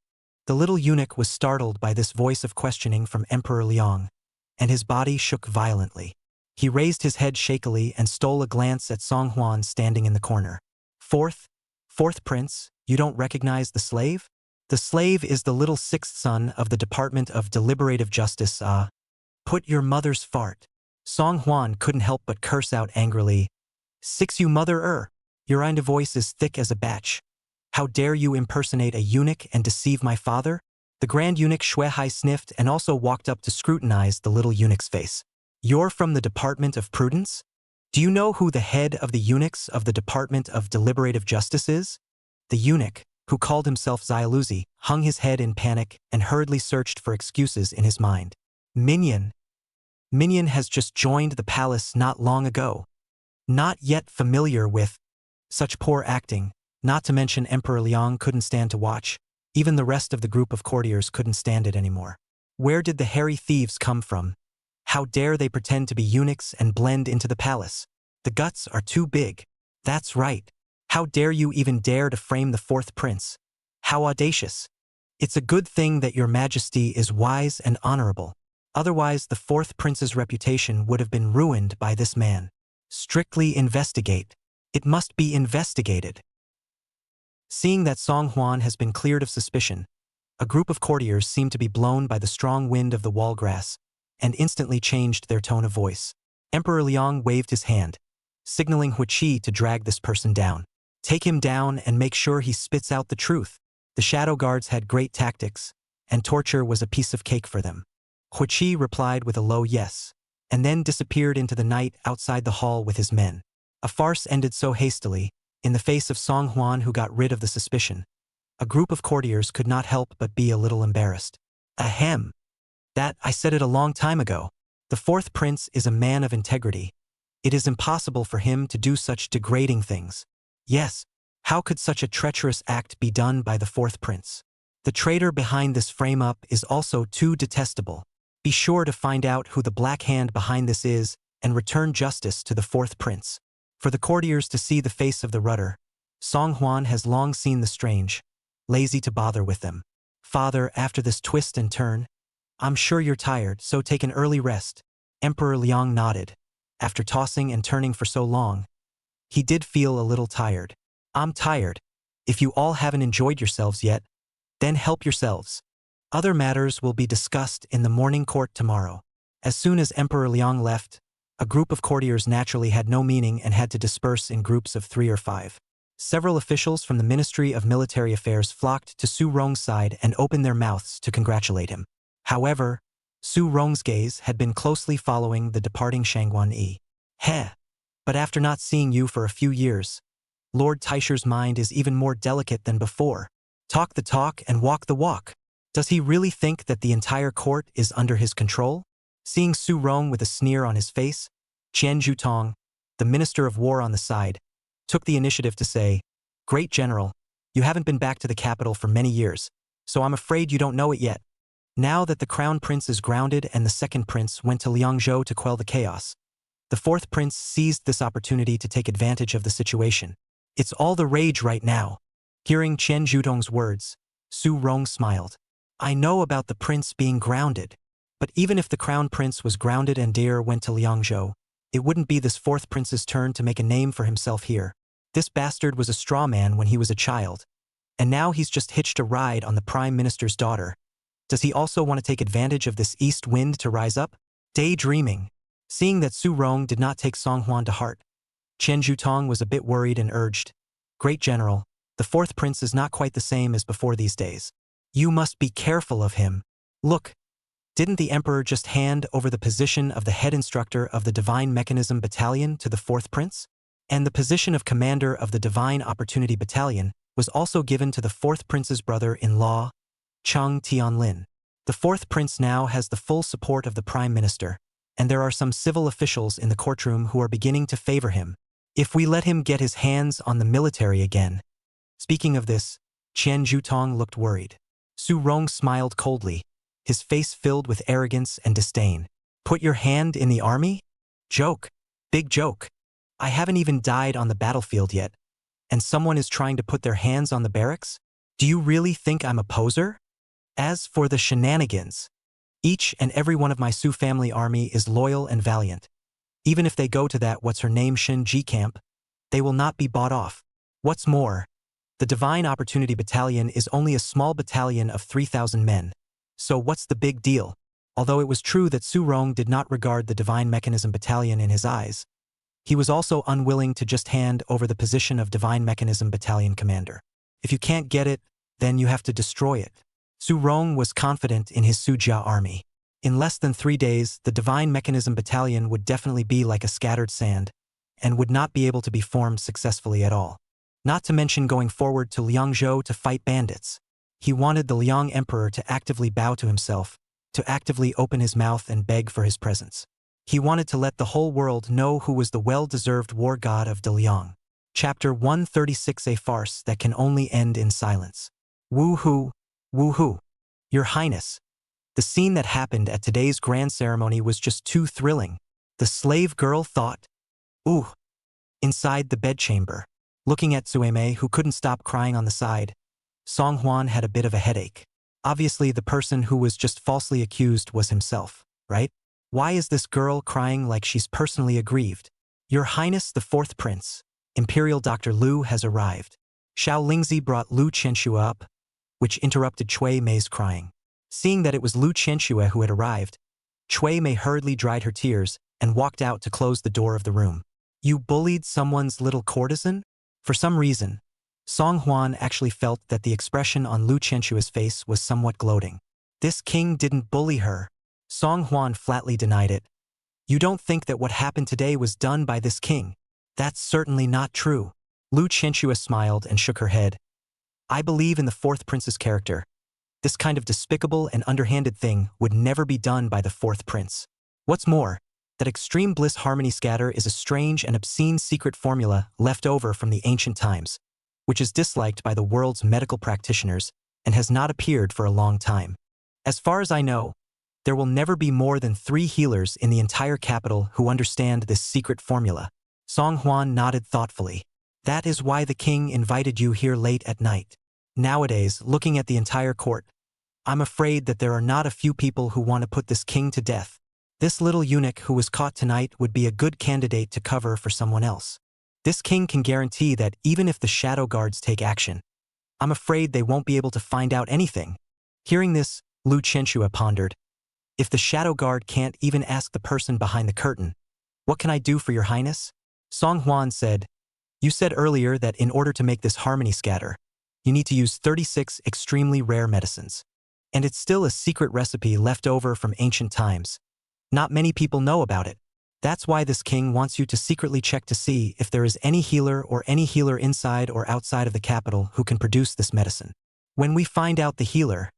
The little eunuch was startled by this voice of questioning from Emperor Liang, and his body shook violently. He raised his head shakily and stole a glance at Song Huan standing in the corner. Fourth prince, you don't recognize the slave? The slave is the little sixth son of the Department of Deliberative Justice. Put your mother's fart. Song Huan couldn't help but curse out angrily. "Six you mother-er. Your inda voice is thick as a batch. How dare you impersonate a eunuch and deceive my father?" The grand eunuch Shui Hai sniffed and also walked up to scrutinize the little eunuch's face. "You're from the Department of Prudence? Do you know who the head of the eunuchs of the Department of Deliberative Justice is?" The eunuch, who called himself Xiaoluzi, hung his head in panic and hurriedly searched for excuses in his mind. Minion has just joined the palace not long ago. Not yet familiar with such poor acting, not to mention Emperor Liang couldn't stand to watch. Even the rest of the group of courtiers couldn't stand it anymore. Where did the hairy thieves come from? How dare they pretend to be eunuchs and blend into the palace? The guts are too big. That's right. How dare you even dare to frame the fourth prince? How audacious. It's a good thing that your Majesty is wise and honorable. Otherwise, the fourth prince's reputation would have been ruined by this man. Strictly investigate. It must be investigated. Seeing that Song Huan has been cleared of suspicion, a group of courtiers seemed to be blown by the strong wind of the wall grass and instantly changed their tone of voice. Emperor Liang waved his hand, signaling Huichi to drag this person down. Take him down and make sure he spits out the truth. The shadow guards had great tactics, and torture was a piece of cake for them. Huichi replied with a low yes, and then disappeared into the night outside the hall with his men. A farce ended so hastily, in the face of Song Huan who got rid of the suspicion. A group of courtiers could not help but be a little embarrassed. Ahem. That I said it a long time ago. The fourth prince is a man of integrity. It is impossible for him to do such degrading things. Yes, how could such a treacherous act be done by the fourth prince? The traitor behind this frame-up is also too detestable. Be sure to find out who the black hand behind this is and return justice to the fourth prince. For the courtiers to see the face of the rudder, Song Huan has long seen the strange, lazy to bother with them. Father, after this twist and turn, I'm sure you're tired, so take an early rest. Emperor Liang nodded. After tossing and turning for so long, he did feel a little tired. I'm tired. If you all haven't enjoyed yourselves yet, then help yourselves. Other matters will be discussed in the morning court tomorrow. As soon as Emperor Liang left, a group of courtiers naturally had no meaning and had to disperse in groups of 3 or 5. Several officials from the Ministry of Military Affairs flocked to Su Rong's side and opened their mouths to congratulate him. However, Su Rong's gaze had been closely following the departing Shangguan Yi. Heh. But after not seeing you for a few years, Lord Taisher's mind is even more delicate than before. Talk the talk and walk the walk. Does he really think that the entire court is under his control? Seeing Su Rong with a sneer on his face, Qian Zhutong, the Minister of War on the side, took the initiative to say, "Great General, you haven't been back to the capital for many years, so I'm afraid you don't know it yet. Now that the Crown Prince is grounded and the second prince went to Liangzhou to quell the chaos, the fourth prince seized this opportunity to take advantage of the situation. It's all the rage right now." Hearing Qian Zhutong's words, Su Rong smiled. "I know about the prince being grounded. But even if the crown prince was grounded and dare went to Liangzhou, it wouldn't be this fourth prince's turn to make a name for himself here. This bastard was a straw man when he was a child, and now he's just hitched a ride on the prime minister's daughter. Does he also want to take advantage of this east wind to rise up? Daydreaming. Seeing that Su Rong did not take Song Huan to heart, Chen Zhutong was a bit worried and urged, "Great General, the fourth prince is not quite the same as before these days. You must be careful of him. Look, didn't the emperor just hand over the position of the head instructor of the Divine Mechanism Battalion to the fourth prince? And the position of commander of the Divine Opportunity Battalion was also given to the fourth prince's brother-in-law, Cheng Tianlin. The fourth prince now has the full support of the prime minister, and there are some civil officials in the courtroom who are beginning to favor him. If we let him get his hands on the military again." Speaking of this, Chen Zhutong looked worried. Su Rong smiled coldly, his face filled with arrogance and disdain. "Put your hand in the army? Joke. Big joke. I haven't even died on the battlefield yet, and someone is trying to put their hands on the barracks? Do you really think I'm a poser? As for the shenanigans, each and every one of my Su family army is loyal and valiant. Even if they go to that what's-her-name Shin-ji camp, they will not be bought off. What's more, the Divine Opportunity Battalion is only a small battalion of 3,000 men. So what's the big deal?" Although it was true that Su Rong did not regard the Divine Mechanism Battalion in his eyes, he was also unwilling to just hand over the position of Divine Mechanism Battalion commander. If you can't get it, then you have to destroy it. Su Rong was confident in his Sujia army. In less than 3 days, the Divine Mechanism Battalion would definitely be like a scattered sand, and would not be able to be formed successfully at all. Not to mention going forward to Liangzhou to fight bandits. He wanted the Liang Emperor to actively bow to himself, to actively open his mouth and beg for his presence. He wanted to let the whole world know who was the well-deserved war god of Daliang. Chapter 136, a farce that can only end in silence. Woo-hoo, woo-hoo. Your Highness, the scene that happened at today's grand ceremony was just too thrilling. The slave girl thought. Ooh. Inside the bedchamber, looking at Sueme who couldn't stop crying on the side, Song Huan had a bit of a headache. Obviously the person who was just falsely accused was himself, right? Why is this girl crying like she's personally aggrieved? Your Highness the fourth prince, Imperial Dr. Lu has arrived. Xiao Lingzi brought Lu Qianxue up, which interrupted Cui Mei's crying. Seeing that it was Lu Qianxue who had arrived, Cui Mei hurriedly dried her tears and walked out to close the door of the room. You bullied someone's little courtesan? For some reason, Song Huan actually felt that the expression on Lu Qianxue's face was somewhat gloating. This king didn't bully her. Song Huan flatly denied it. You don't think that what happened today was done by this king? That's certainly not true. Lu Qianxue smiled and shook her head. I believe in the fourth prince's character. This kind of despicable and underhanded thing would never be done by the fourth prince. What's more, that extreme bliss harmony scatter is a strange and obscene secret formula left over from the ancient times, which is disliked by the world's medical practitioners and has not appeared for a long time. As far as I know, there will never be more than 3 healers in the entire capital who understand this secret formula. Song Huan nodded thoughtfully. That is why the king invited you here late at night. Nowadays, looking at the entire court, I'm afraid that there are not a few people who want to put this king to death. This little eunuch who was caught tonight would be a good candidate to cover for someone else. This king can guarantee that even if the shadow guards take action, I'm afraid they won't be able to find out anything. Hearing this, Lu Qianxue pondered. If the shadow guard can't even ask the person behind the curtain, what can I do for your highness? Song Huan said, you said earlier that in order to make this harmony scatter, you need to use 36 extremely rare medicines. And it's still a secret recipe left over from ancient times. Not many people know about it. That's why this king wants you to secretly check to see if there is any healer inside or outside of the capital who can produce this medicine. When we find out the healer,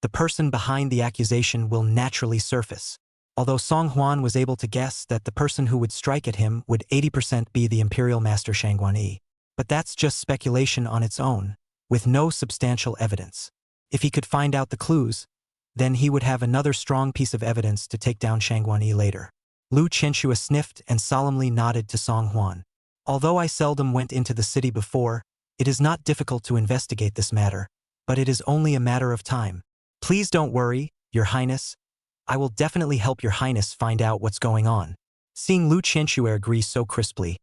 the person behind the accusation will naturally surface. Although Song Huan was able to guess that the person who would strike at him would 80% be the imperial master Shangguanyi. But that's just speculation on its own, with no substantial evidence. If he could find out the clues, then he would have another strong piece of evidence to take down Shangguanyi later. Lu Qianxue sniffed and solemnly nodded to Song Huan. Although I seldom went into the city before, it is not difficult to investigate this matter, but it is only a matter of time. Please don't worry, Your Highness. I will definitely help your highness find out what's going on. Seeing Lu Qianxue agree so crisply,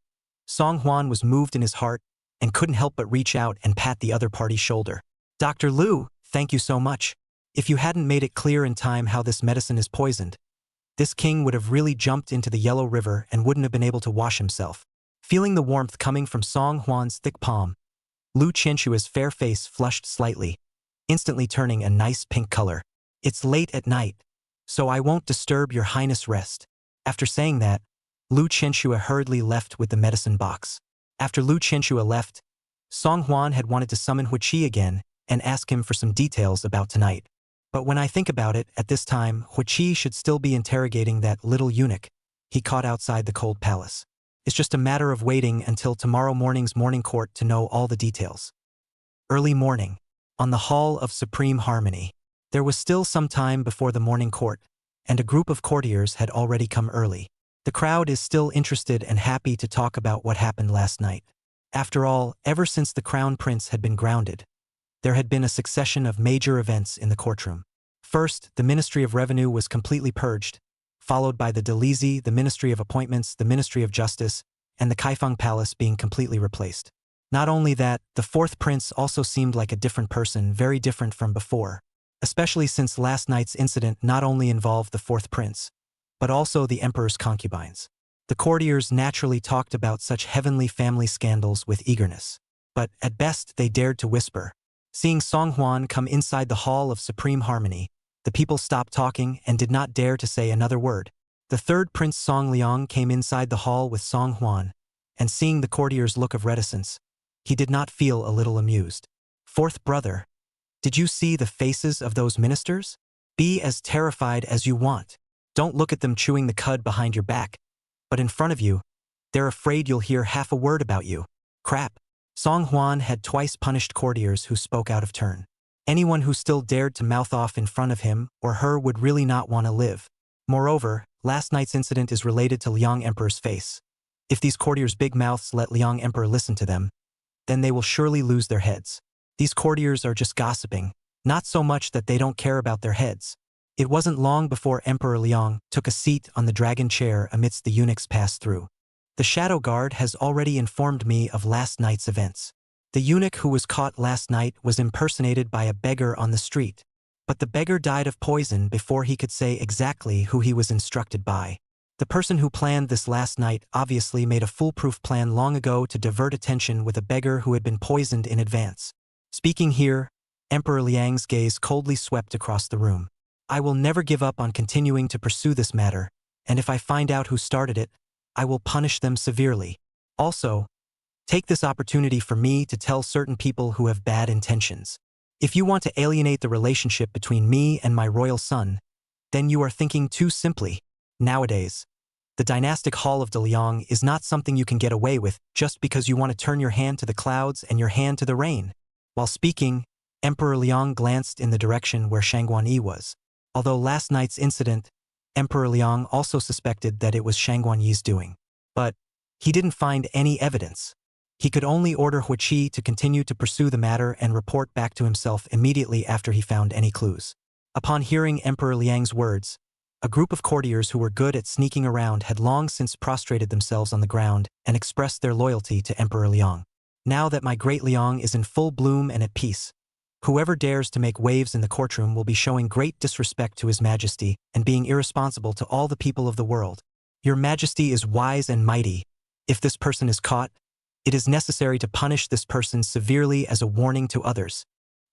Song Huan was moved in his heart and couldn't help but reach out and pat the other party's shoulder. Dr. Lu, thank you so much. If you hadn't made it clear in time how this medicine is poisoned, this king would have really jumped into the Yellow River and wouldn't have been able to wash himself. Feeling the warmth coming from Song Huan's thick palm, Lu Qianxue's fair face flushed slightly, instantly turning a nice pink color. It's late at night, so I won't disturb your highness' rest. After saying that, Lu Qianxue hurriedly left with the medicine box. After Lu Qianxue left, Song Huan had wanted to summon Hu Qi again and ask him for some details about tonight. But when I think about it, at this time, Hu Qi should still be interrogating that little eunuch he caught outside the cold palace. It's just a matter of waiting until tomorrow morning's morning court to know all the details. Early morning, on the Hall of Supreme Harmony. There was still some time before the morning court, and a group of courtiers had already come early. The crowd is still interested and happy to talk about what happened last night. After all, ever since the crown prince had been grounded, there had been a succession of major events in the courtroom. First, the Ministry of Revenue was completely purged, followed by the Delizi, the Ministry of Appointments, the Ministry of Justice, and the Kaifeng Palace being completely replaced. Not only that, the fourth prince also seemed like a different person, very different from before, especially since last night's incident not only involved the fourth prince, but also the emperor's concubines. The courtiers naturally talked about such heavenly family scandals with eagerness, but at best they dared to whisper. Seeing Song Huan come inside the Hall of Supreme Harmony, the people stopped talking and did not dare to say another word. The third Prince Song Liang came inside the hall with Song Huan, and seeing the courtier's look of reticence, he did not feel a little amused. Fourth brother, did you see the faces of those ministers? Be as terrified as you want. Don't look at them chewing the cud behind your back, but in front of you, they're afraid you'll hear half a word about you. Crap. Song Huan had twice punished courtiers who spoke out of turn. Anyone who still dared to mouth off in front of him or her would really not want to live. Moreover, last night's incident is related to Liang Emperor's face. If these courtiers' big mouths let Liang Emperor listen to them, then they will surely lose their heads. These courtiers are just gossiping, not so much that they don't care about their heads. It wasn't long before Emperor Liang took a seat on the dragon chair amidst the eunuchs passed through. The shadow guard has already informed me of last night's events. The eunuch who was caught last night was impersonated by a beggar on the street, but the beggar died of poison before he could say exactly who he was instructed by. The person who planned this last night obviously made a foolproof plan long ago to divert attention with a beggar who had been poisoned in advance. Speaking here, Emperor Liang's gaze coldly swept across the room. I will never give up on continuing to pursue this matter, and if I find out who started it, I will punish them severely. Also, take this opportunity for me to tell certain people who have bad intentions. If you want to alienate the relationship between me and my royal son, then you are thinking too simply. Nowadays, the dynastic hall of De Liang is not something you can get away with just because you want to turn your hand to the clouds and your hand to the rain. While speaking, Emperor Liang glanced in the direction where Shangguan Yi was. Although last night's incident, Emperor Liang also suspected that it was Shangguan Yi's doing. But he didn't find any evidence. He could only order Hu Qi to continue to pursue the matter and report back to himself immediately after he found any clues. Upon hearing Emperor Liang's words, a group of courtiers who were good at sneaking around had long since prostrated themselves on the ground and expressed their loyalty to Emperor Liang. Now that my great Liang is in full bloom and at peace, whoever dares to make waves in the courtroom will be showing great disrespect to His Majesty and being irresponsible to all the people of the world. Your Majesty is wise and mighty. If this person is caught, it is necessary to punish this person severely as a warning to others.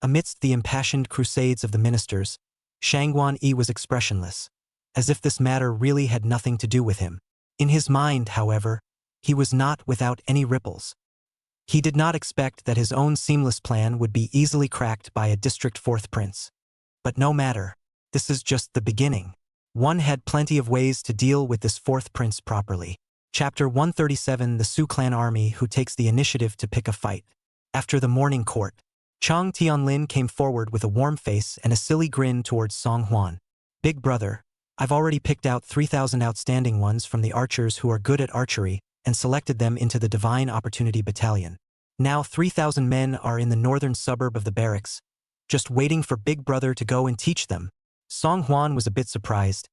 Amidst the impassioned crusades of the ministers, Shangguan Yi was expressionless, as if this matter really had nothing to do with him. In his mind, however, he was not without any ripples. He did not expect that his own seamless plan would be easily cracked by a district fourth prince. But no matter, this is just the beginning. One had plenty of ways to deal with this fourth prince properly. Chapter 137: The Su Clan Army Who Takes the Initiative to Pick a Fight. After the morning court, Chang Tianlin came forward with a warm face and a silly grin towards Song Huan. Big brother, I've already picked out 3,000 outstanding ones from the archers who are good at archery and selected them into the Divine Opportunity Battalion. Now 3,000 men are in the northern suburb of the barracks, just waiting for Big Brother to go and teach them. Song Hwan was a bit surprised.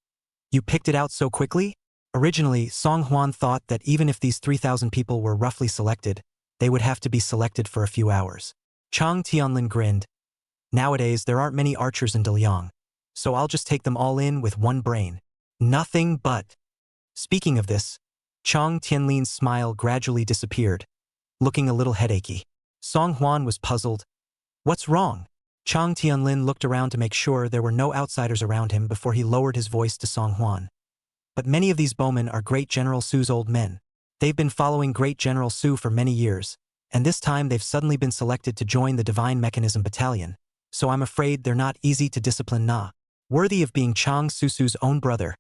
You picked it out so quickly? Originally, Song Hwan thought that even if these 3,000 people were roughly selected, they would have to be selected for a few hours. Chang Tianlin grinned. Nowadays, there aren't many archers in Daliang, so I'll just take them all in with one brain. Nothing but. Speaking of this, Chang Tianlin's smile gradually disappeared, looking a little headachy. Song Hwan was puzzled. What's wrong? Chang Tianlin looked around to make sure there were no outsiders around him before he lowered his voice to Song Hwan. But many of these bowmen are Great General Su's old men. They've been following Great General Su for many years, and this time they've suddenly been selected to join the Divine Mechanism Battalion, so I'm afraid they're not easy to discipline. Worthy of being Cheng Susu's own brother,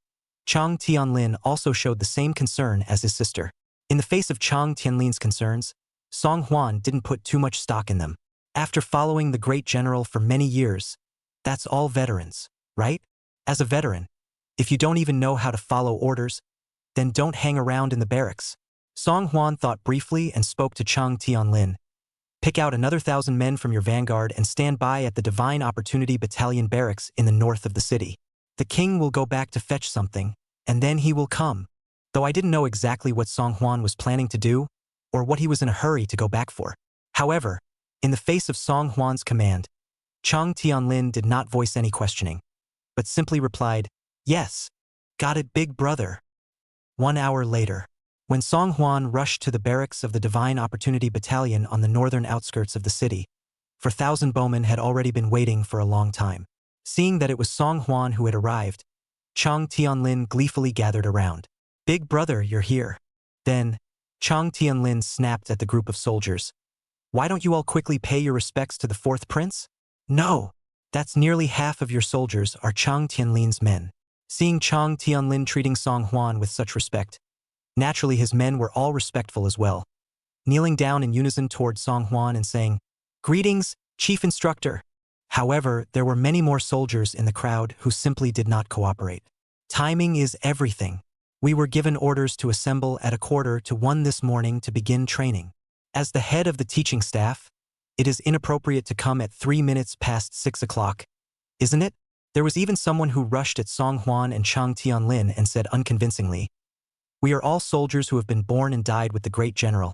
Chang Tianlin also showed the same concern as his sister. In the face of Chang Tianlin's concerns, Song Hwan didn't put too much stock in them. After following the great general for many years, that's all veterans, right? As a veteran, if you don't even know how to follow orders, then don't hang around in the barracks. Song Hwan thought briefly and spoke to Chang Tianlin. Pick out another 1,000 men from your vanguard and stand by at the Divine Opportunity Battalion barracks in the north of the city. The king will go back to fetch something, and then he will come. Though I didn't know exactly what Song Hwan was planning to do, or what he was in a hurry to go back for. However, in the face of Song Hwan's command, Chang Tianlin did not voice any questioning, but simply replied, "Yes, got it, big brother." 1 hour later, when Song Hwan rushed to the barracks of the Divine Opportunity Battalion on the northern outskirts of the city, 4,000 bowmen had already been waiting for a long time. Seeing that it was Song Hwan who had arrived, Chang Tianlin gleefully gathered around. "Big brother, you're here." Then, Chang Tianlin snapped at the group of soldiers. "Why don't you all quickly pay your respects to the fourth prince?" "No, that's nearly half of your soldiers are Chang Tianlin's men." Seeing Chang Tianlin treating Song Hwan with such respect, naturally his men were all respectful as well, kneeling down in unison toward Song Hwan and saying, "Greetings, Chief Instructor." However, there were many more soldiers in the crowd who simply did not cooperate. Timing is everything. We were given orders to assemble at 1:45 this morning to begin training. As the head of the teaching staff, it is inappropriate to come at 3 minutes past 6 o'clock, isn't it? There was even someone who rushed at Song Hwan and Chang Tianlin and said unconvincingly, "We are all soldiers who have been born and died with the great general,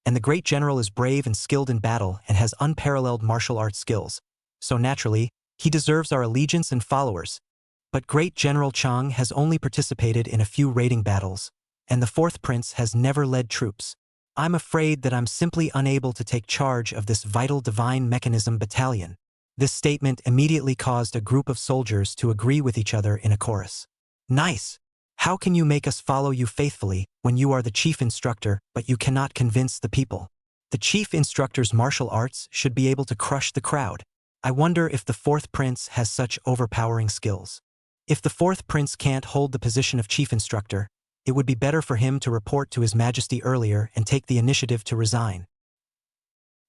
and the great general is brave and skilled in battle and has unparalleled martial arts skills, so naturally, he deserves our allegiance and followers. But Great General Chang has only participated in a few raiding battles, and the fourth prince has never led troops. I'm afraid that I'm simply unable to take charge of this vital Divine Mechanism Battalion." This statement immediately caused a group of soldiers to agree with each other in a chorus. "Nice! How can you make us follow you faithfully when you are the chief instructor but you cannot convince the people? The chief instructor's martial arts should be able to crush the crowd. I wonder if the fourth prince has such overpowering skills. If the fourth prince can't hold the position of chief instructor, it would be better for him to report to His Majesty earlier and take the initiative to resign."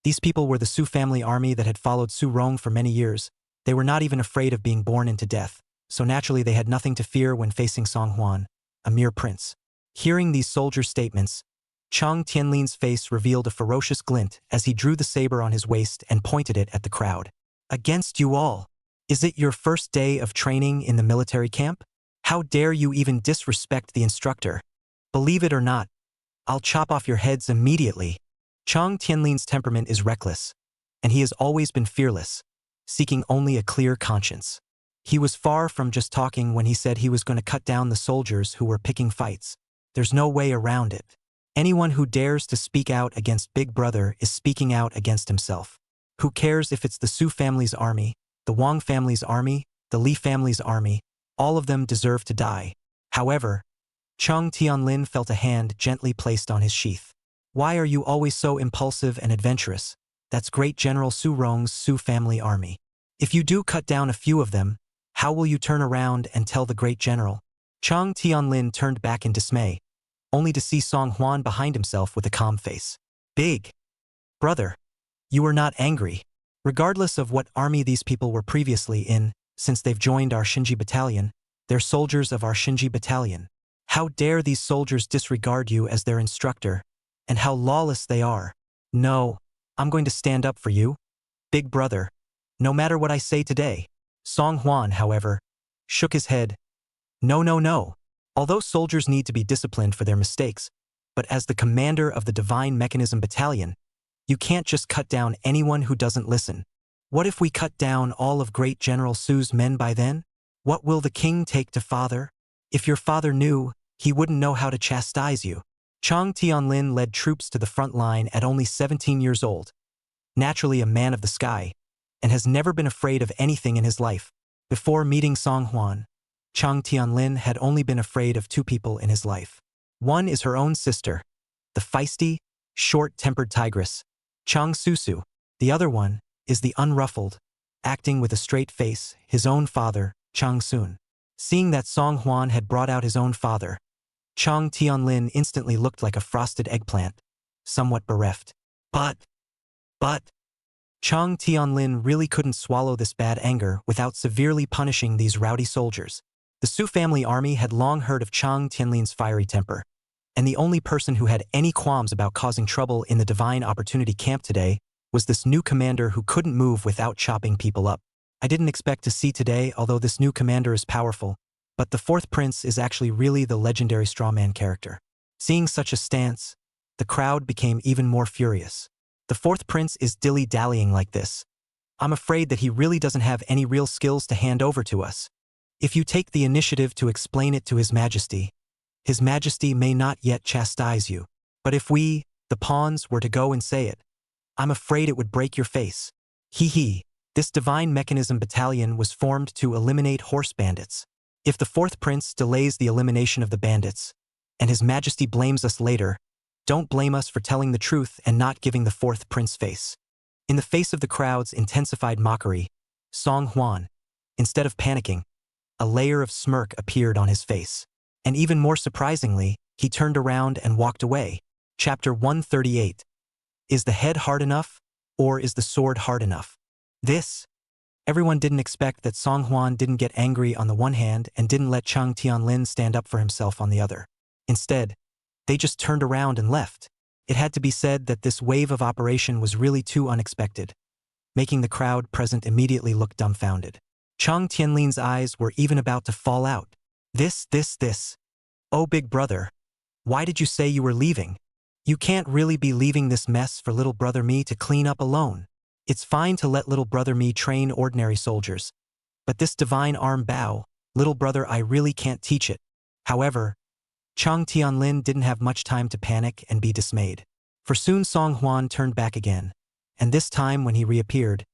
These people were the Su family army that had followed Su Rong for many years. They were not even afraid of being born into death, so naturally they had nothing to fear when facing Song Hwan, a mere prince. Hearing these soldiers' statements, Chang Tianlin's face revealed a ferocious glint as he drew the saber on his waist and pointed it at the crowd. "Against you all! Is it your first day of training in the military camp? How dare you even disrespect the instructor? Believe it or not, I'll chop off your heads immediately." Chang Tianlin's temperament is reckless, and he has always been fearless, seeking only a clear conscience. He was far from just talking when he said he was going to cut down the soldiers who were picking fights. There's no way around it. Anyone who dares to speak out against Big Brother is speaking out against himself. Who cares if it's the Su family's army, the Wang family's army, the Li family's army? All of them deserve to die. However, Chang Tianlin felt a hand gently placed on his sheath. "Why are you always so impulsive and adventurous? That's Great General Su Rong's Su family army. If you do cut down a few of them, how will you turn around and tell the Great General?" Chang Tianlin turned back in dismay, only to see Song Hwan behind himself with a calm face. "Big brother, you are not angry. Regardless of what army these people were previously in, since they've joined our Shinji battalion, they're soldiers of our Shinji battalion. How dare these soldiers disregard you as their instructor, and how lawless they are. No, I'm going to stand up for you, big brother, no matter what I say today." Song Hwan, however, shook his head. No, no, no. Although soldiers need to be disciplined for their mistakes, but as the commander of the Divine Mechanism Battalion, you can't just cut down anyone who doesn't listen. What if we cut down all of Great General Su's men by then? What will the king take to father? If your father knew, he wouldn't know how to chastise you. Chang Tianlin led troops to the front line at only 17 years old, naturally a man of the sky, and has never been afraid of anything in his life. Before meeting Song Huan, Chang Tianlin had only been afraid of two people in his life. One is her own sister, the feisty, short-tempered tigress, Cheng Susu. The other one is the unruffled, acting with a straight face, his own father, Chang Sun. Seeing that Song Huan had brought out his own father, Chang Tianlin instantly looked like a frosted eggplant, somewhat bereft. But, Chang Tianlin really couldn't swallow this bad anger without severely punishing these rowdy soldiers. The Su family army had long heard of Chang Tianlin's fiery temper, and the only person who had any qualms about causing trouble in the Divine Opportunity Camp today was this new commander who couldn't move without chopping people up. I didn't expect to see today, although this new commander is powerful, but the fourth prince is actually really the legendary strawman character. Seeing such a stance, the crowd became even more furious. The fourth prince is dilly-dallying like this. I'm afraid that he really doesn't have any real skills to hand over to us. If you take the initiative to explain it to His Majesty may not yet chastise you. But if we, the pawns, were to go and say it, I'm afraid it would break your face. Hee. This Divine Mechanism Battalion was formed to eliminate horse bandits. If the fourth prince delays the elimination of the bandits, and His Majesty blames us later, don't blame us for telling the truth and not giving the fourth prince face. In the face of the crowd's intensified mockery, Song Huan, instead of panicking, a layer of smirk appeared on his face. And even more surprisingly, he turned around and walked away. Chapter 138. Is the head hard enough, or is the sword hard enough? Everyone didn't expect that Song Huan didn't get angry on the one hand and didn't let Chang Tianlin stand up for himself on the other. Instead, they just turned around and left. It had to be said that this wave of operation was really too unexpected, making the crowd present immediately look dumbfounded. Chang Tianlin's eyes were even about to fall out. This. Oh, big brother, why did you say you were leaving? You can't really be leaving this mess for little brother me to clean up alone. It's fine to let little brother me train ordinary soldiers, but this divine arm bow, little brother, I really can't teach it. However, Chang Tianlin didn't have much time to panic and be dismayed. For soon Song Huan turned back again, and this time when he reappeared,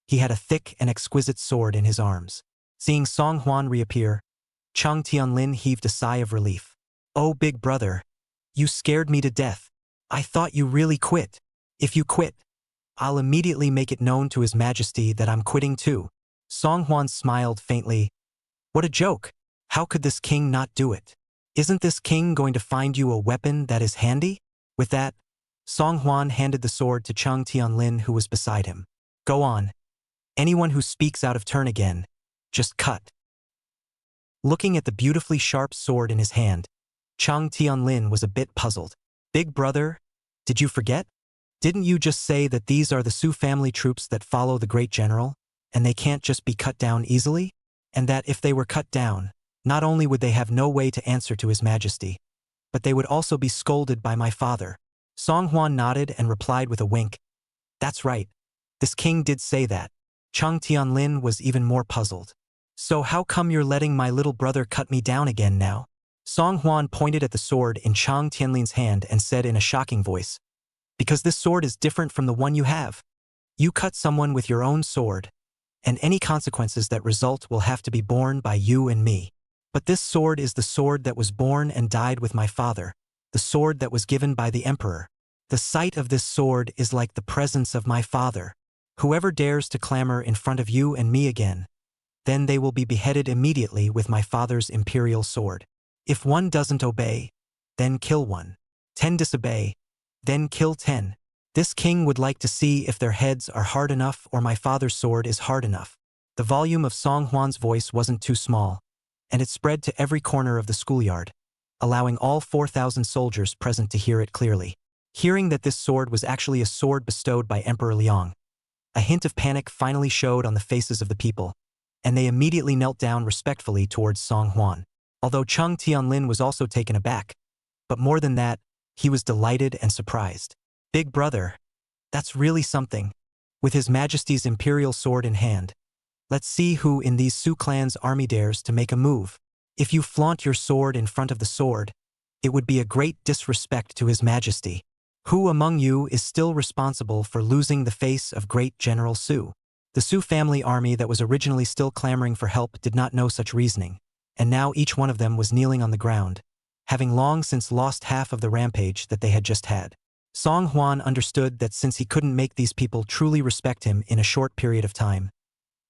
he had a thick and exquisite sword in his arms. Seeing Song Huan reappear, Chang Tianlin heaved a sigh of relief. Oh, big brother, you scared me to death. I thought you really quit. If you quit, I'll immediately make it known to His Majesty that I'm quitting too. Song Huan smiled faintly. What a joke. How could this king not do it? Isn't this king going to find you a weapon that is handy? With that, Song Huan handed the sword to Chang Tianlin, who was beside him. Go on. Anyone who speaks out of turn again, just cut. Looking at the beautifully sharp sword in his hand, Chang Tianlin was a bit puzzled. Big brother, did you forget? Didn't you just say that these are the Su family troops that follow the great general, and they can't just be cut down easily? And that if they were cut down, not only would they have no way to answer to His Majesty, but they would also be scolded by my father. Song Huan nodded and replied with a wink. That's right. This king did say that. Chang Tianlin was even more puzzled. So how come you're letting my little brother cut me down again now? Song Huan pointed at the sword in Chang Tianlin's hand and said in a shocking voice, because this sword is different from the one you have. You cut someone with your own sword, and any consequences that result will have to be borne by you and me. But this sword is the sword that was born and died with my father, the sword that was given by the emperor. The sight of this sword is like the presence of my father. Whoever dares to clamor in front of you and me again, then they will be beheaded immediately with my father's imperial sword. If one doesn't obey, then kill one. 10 disobey, then kill 10. This king would like to see if their heads are hard enough or my father's sword is hard enough. The volume of Song Huan's voice wasn't too small, and it spread to every corner of the schoolyard, allowing all 4,000 soldiers present to hear it clearly. Hearing that this sword was actually a sword bestowed by Emperor Liang, a hint of panic finally showed on the faces of the people, and they immediately knelt down respectfully towards Song Huan. Although Cheng Tianlin was also taken aback. But more than that, he was delighted and surprised. Big brother, that's really something. With His Majesty's imperial sword in hand, let's see who in these Su clan's army dares to make a move. If you flaunt your sword in front of the sword, it would be a great disrespect to His Majesty. Who among you is still responsible for losing the face of great General Su? The Su family army that was originally still clamoring for help did not know such reasoning, and now each one of them was kneeling on the ground, having long since lost half of the rampage that they had just had. Song Huan understood that since he couldn't make these people truly respect him in a short period of time,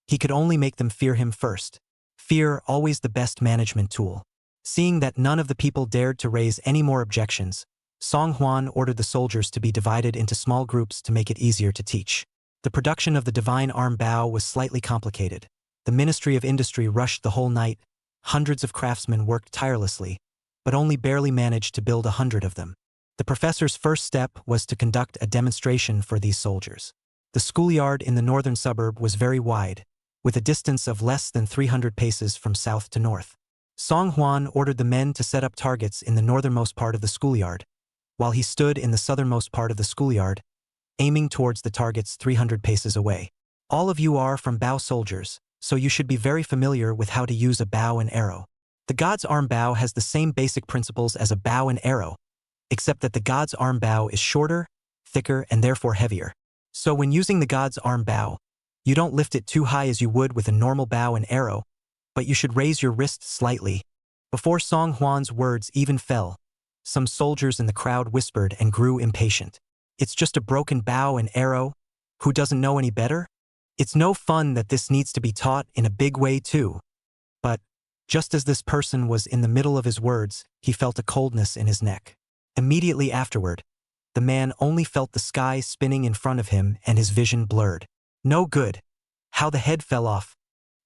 he could only make them fear him first. Fear, always the best management tool. Seeing that none of the people dared to raise any more objections, Song Huan ordered the soldiers to be divided into small groups to make it easier to teach. The production of the divine arm bow was slightly complicated. The Ministry of Industry rushed the whole night. Hundreds of craftsmen worked tirelessly, but only barely managed to build 100 of them. The professor's first step was to conduct a demonstration for these soldiers. The schoolyard in the northern suburb was very wide, with a distance of less than 300 paces from south to north. Song Huan ordered the men to set up targets in the northernmost part of the schoolyard, while he stood in the southernmost part of the schoolyard, aiming towards the targets 300 paces away. All of you are from bow soldiers, so you should be very familiar with how to use a bow and arrow. The God's arm bow has the same basic principles as a bow and arrow, except that the God's arm bow is shorter, thicker, and therefore heavier. So when using the God's arm bow, you don't lift it too high as you would with a normal bow and arrow, but you should raise your wrist slightly. Before Song Huan's words even fell, some soldiers in the crowd whispered and grew impatient. It's just a broken bow and arrow. Who doesn't know any better? It's no fun that this needs to be taught in a big way too. But, just as this person was in the middle of his words, he felt a coldness in his neck. Immediately afterward, the man only felt the sky spinning in front of him and his vision blurred. No good. How the head fell off.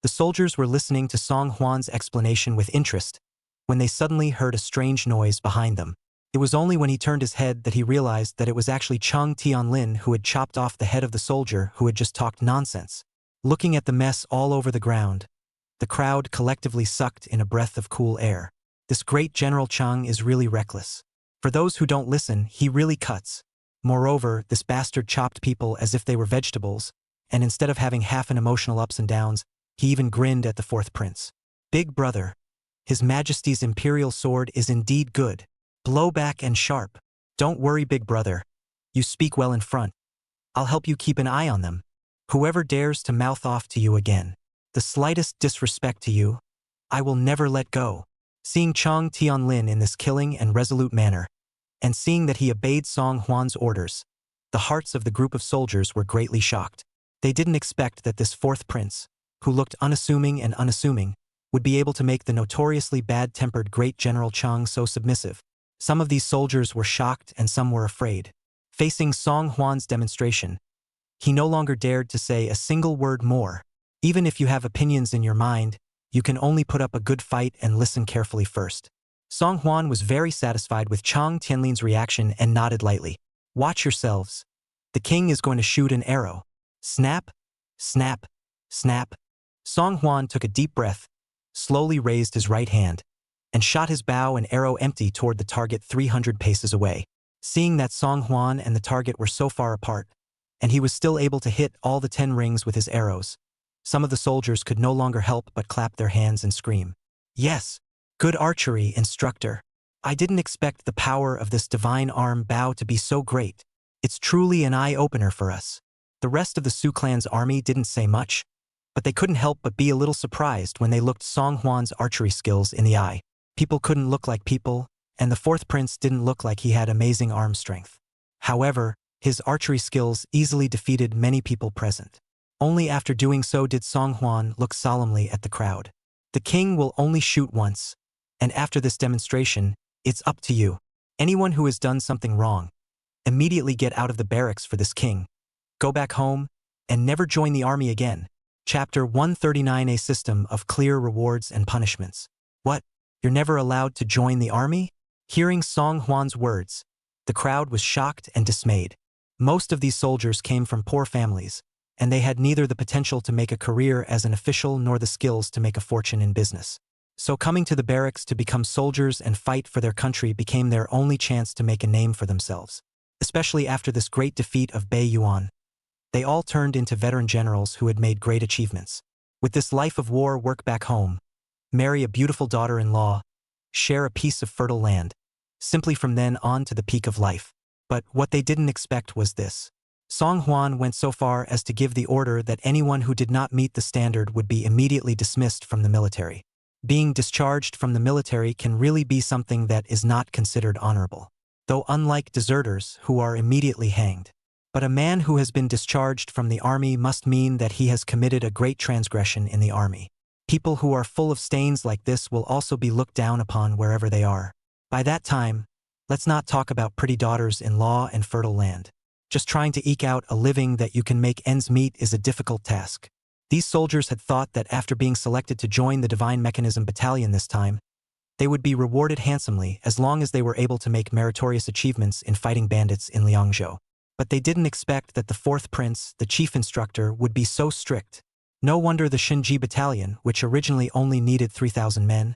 The soldiers were listening to Song Huan's explanation with interest, when they suddenly heard a strange noise behind them. It was only when he turned his head that he realized that it was actually Cheng Tianlin who had chopped off the head of the soldier who had just talked nonsense. Looking at the mess all over the ground, the crowd collectively sucked in a breath of cool air. This great General Cheng is really reckless. For those who don't listen, he really cuts. Moreover, this bastard chopped people as if they were vegetables, and instead of having half an emotional ups and downs, he even grinned at the fourth prince. Big brother, His Majesty's imperial sword is indeed good. Blowback and sharp. Don't worry, big brother. You speak well in front. I'll help you keep an eye on them. Whoever dares to mouth off to you again, the slightest disrespect to you, I will never let go. Seeing Cheng Tianlin in this killing and resolute manner, and seeing that he obeyed Song Huan's orders, the hearts of the group of soldiers were greatly shocked. They didn't expect that this fourth prince, who looked unassuming, would be able to make the notoriously bad-tempered great General Cheng so submissive. Some of these soldiers were shocked and some were afraid. Facing Song Huan's demonstration, he no longer dared to say a single word more. Even if you have opinions in your mind, you can only put up a good fight and listen carefully first. Song Huan was very satisfied with Cheng Tianlin's reaction and nodded lightly. Watch yourselves. The king is going to shoot an arrow. Snap, snap, snap. Song Huan took a deep breath, slowly raised his right hand, and shot his bow and arrow empty toward the target 300 paces away. Seeing that Song Huan and the target were so far apart, and he was still able to hit all the 10 rings with his arrows, some of the soldiers could no longer help but clap their hands and scream. Yes, good archery, instructor. I didn't expect the power of this divine arm bow to be so great. It's truly an eye-opener for us. The rest of the Su clan's army didn't say much, but they couldn't help but be a little surprised when they looked Song Huan's archery skills in the eye. People couldn't look like people, and the fourth prince didn't look like he had amazing arm strength. However, his archery skills easily defeated many people present. Only after doing so did Song Huan look solemnly at the crowd. The king will only shoot once, and after this demonstration, it's up to you. Anyone who has done something wrong, immediately get out of the barracks for this king. Go back home, and never join the army again. Chapter 139, A System of Clear Rewards and Punishments. What? You're never allowed to join the army? Hearing Song Huan's words, the crowd was shocked and dismayed. Most of these soldiers came from poor families, and they had neither the potential to make a career as an official nor the skills to make a fortune in business. So coming to the barracks to become soldiers and fight for their country became their only chance to make a name for themselves. Especially after this great defeat of Bei Yuan, they all turned into veteran generals who had made great achievements. With this life of war, work back home, marry a beautiful daughter-in-law, share a piece of fertile land, simply from then on to the peak of life. But what they didn't expect was this. Song Huan went so far as to give the order that anyone who did not meet the standard would be immediately dismissed from the military. Being discharged from the military can really be something that is not considered honorable, though unlike deserters who are immediately hanged. But a man who has been discharged from the army must mean that he has committed a great transgression in the army. People who are full of stains like this will also be looked down upon wherever they are. By that time, let's not talk about pretty daughters-in-law and fertile land. Just trying to eke out a living that you can make ends meet is a difficult task. These soldiers had thought that after being selected to join the Divine Mechanism Battalion this time, they would be rewarded handsomely as long as they were able to make meritorious achievements in fighting bandits in Liangzhou. But they didn't expect that the fourth prince, the chief instructor, would be so strict. No wonder the Shinji Battalion, which originally only needed 3,000 men,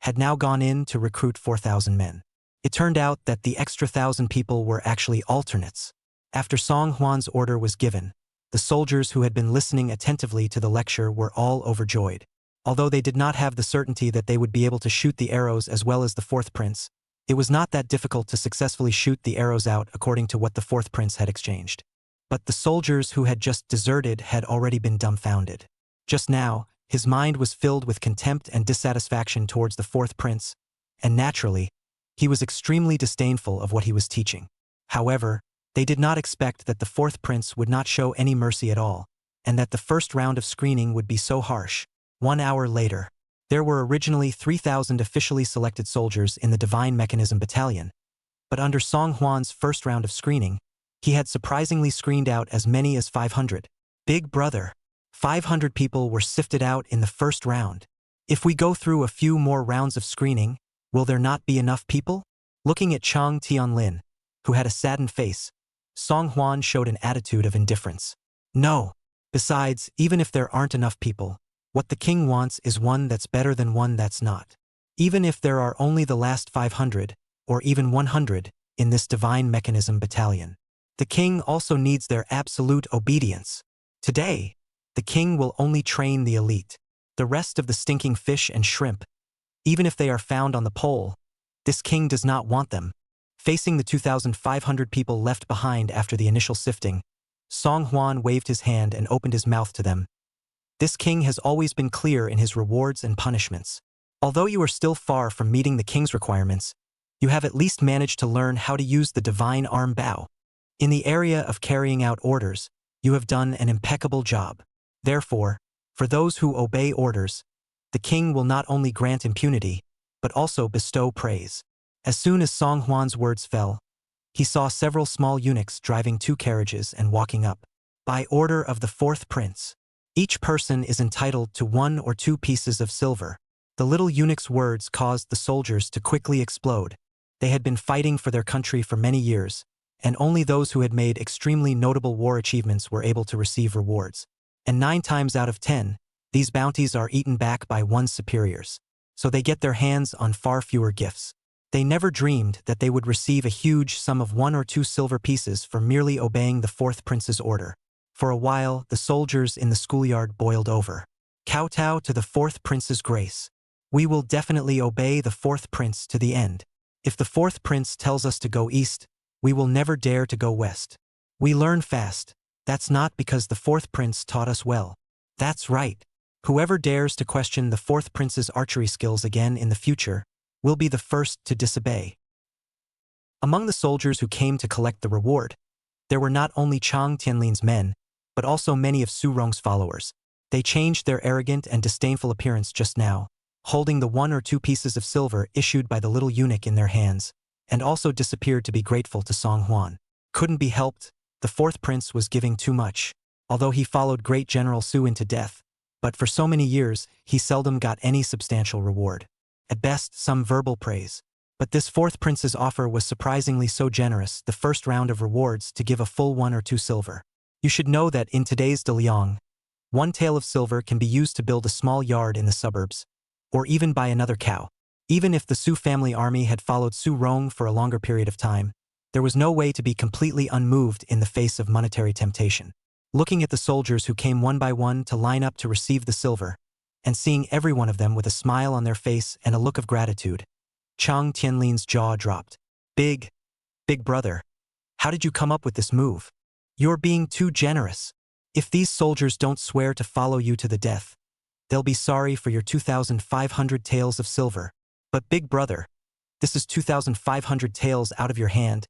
had now gone in to recruit 4,000 men. It turned out that the extra 1,000 people were actually alternates. After Song Huan's order was given, the soldiers who had been listening attentively to the lecture were all overjoyed. Although they did not have the certainty that they would be able to shoot the arrows as well as the fourth prince, it was not that difficult to successfully shoot the arrows out according to what the fourth prince had exchanged. But the soldiers who had just deserted had already been dumbfounded. Just now, his mind was filled with contempt and dissatisfaction towards the fourth prince, and naturally, he was extremely disdainful of what he was teaching. However, they did not expect that the fourth prince would not show any mercy at all, and that the first round of screening would be so harsh. 1 hour later, there were originally 3,000 officially selected soldiers in the Divine Mechanism Battalion, but under Song Huan's first round of screening, he had surprisingly screened out as many as 500. Big brother, 500 people were sifted out in the first round. If we go through a few more rounds of screening, will there not be enough people? Looking at Chang Tianlin, who had a saddened face, Song Huan showed an attitude of indifference. No. Besides, even if there aren't enough people, what the king wants is one that's better than one that's not. Even if there are only the last 500, or even 100, in this Divine Mechanism Battalion, the king also needs their absolute obedience. Today, the king will only train the elite. The rest of the stinking fish and shrimp, even if they are found on the pole, this king does not want them. Facing the 2,500 people left behind after the initial sifting, Song Huan waved his hand and opened his mouth to them. This king has always been clear in his rewards and punishments. Although you are still far from meeting the king's requirements, you have at least managed to learn how to use the divine arm bow. In the area of carrying out orders, you have done an impeccable job. Therefore, for those who obey orders, the king will not only grant impunity, but also bestow praise. As soon as Song Huan's words fell, he saw several small eunuchs driving 2 carriages and walking up. By order of the fourth prince, each person is entitled to 1 or 2 pieces of silver. The little eunuch's words caused the soldiers to quickly explode. They had been fighting for their country for many years, and only those who had made extremely notable war achievements were able to receive rewards. And 9 times out of 10, these bounties are eaten back by one's superiors, so they get their hands on far fewer gifts. They never dreamed that they would receive a huge sum of 1 or 2 silver pieces for merely obeying the fourth prince's order. For a while, the soldiers in the schoolyard boiled over. Kowtow to the fourth prince's grace. We will definitely obey the fourth prince to the end. If the fourth prince tells us to go east, we will never dare to go west. We learn fast. That's not because the fourth prince taught us well. That's right. Whoever dares to question the fourth prince's archery skills again in the future will be the first to disobey. Among the soldiers who came to collect the reward, there were not only Chang Tianlin's men, but also many of Su Rong's followers. They changed their arrogant and disdainful appearance just now, holding the 1 or 2 pieces of silver issued by the little eunuch in their hands, and also disappeared to be grateful to Song Huan. Couldn't be helped, the fourth prince was giving too much. Although he followed great General Su into death, but for so many years, he seldom got any substantial reward. At best, some verbal praise. But this fourth prince's offer was surprisingly so generous, the first round of rewards to give a full 1 or 2 silver. You should know that in today's De Liang, one tael of silver can be used to build a small yard in the suburbs, or even buy another cow. Even if the Su family army had followed Su Rong for a longer period of time, there was no way to be completely unmoved in the face of monetary temptation. Looking at the soldiers who came one by one to line up to receive the silver, and seeing every one of them with a smile on their face and a look of gratitude, Chang Tianlin's jaw dropped. Big brother, how did you come up with this move? You're being too generous. If these soldiers don't swear to follow you to the death, they'll be sorry for your 2,500 taels of silver. But big brother, this is 2,500 taels out of your hand.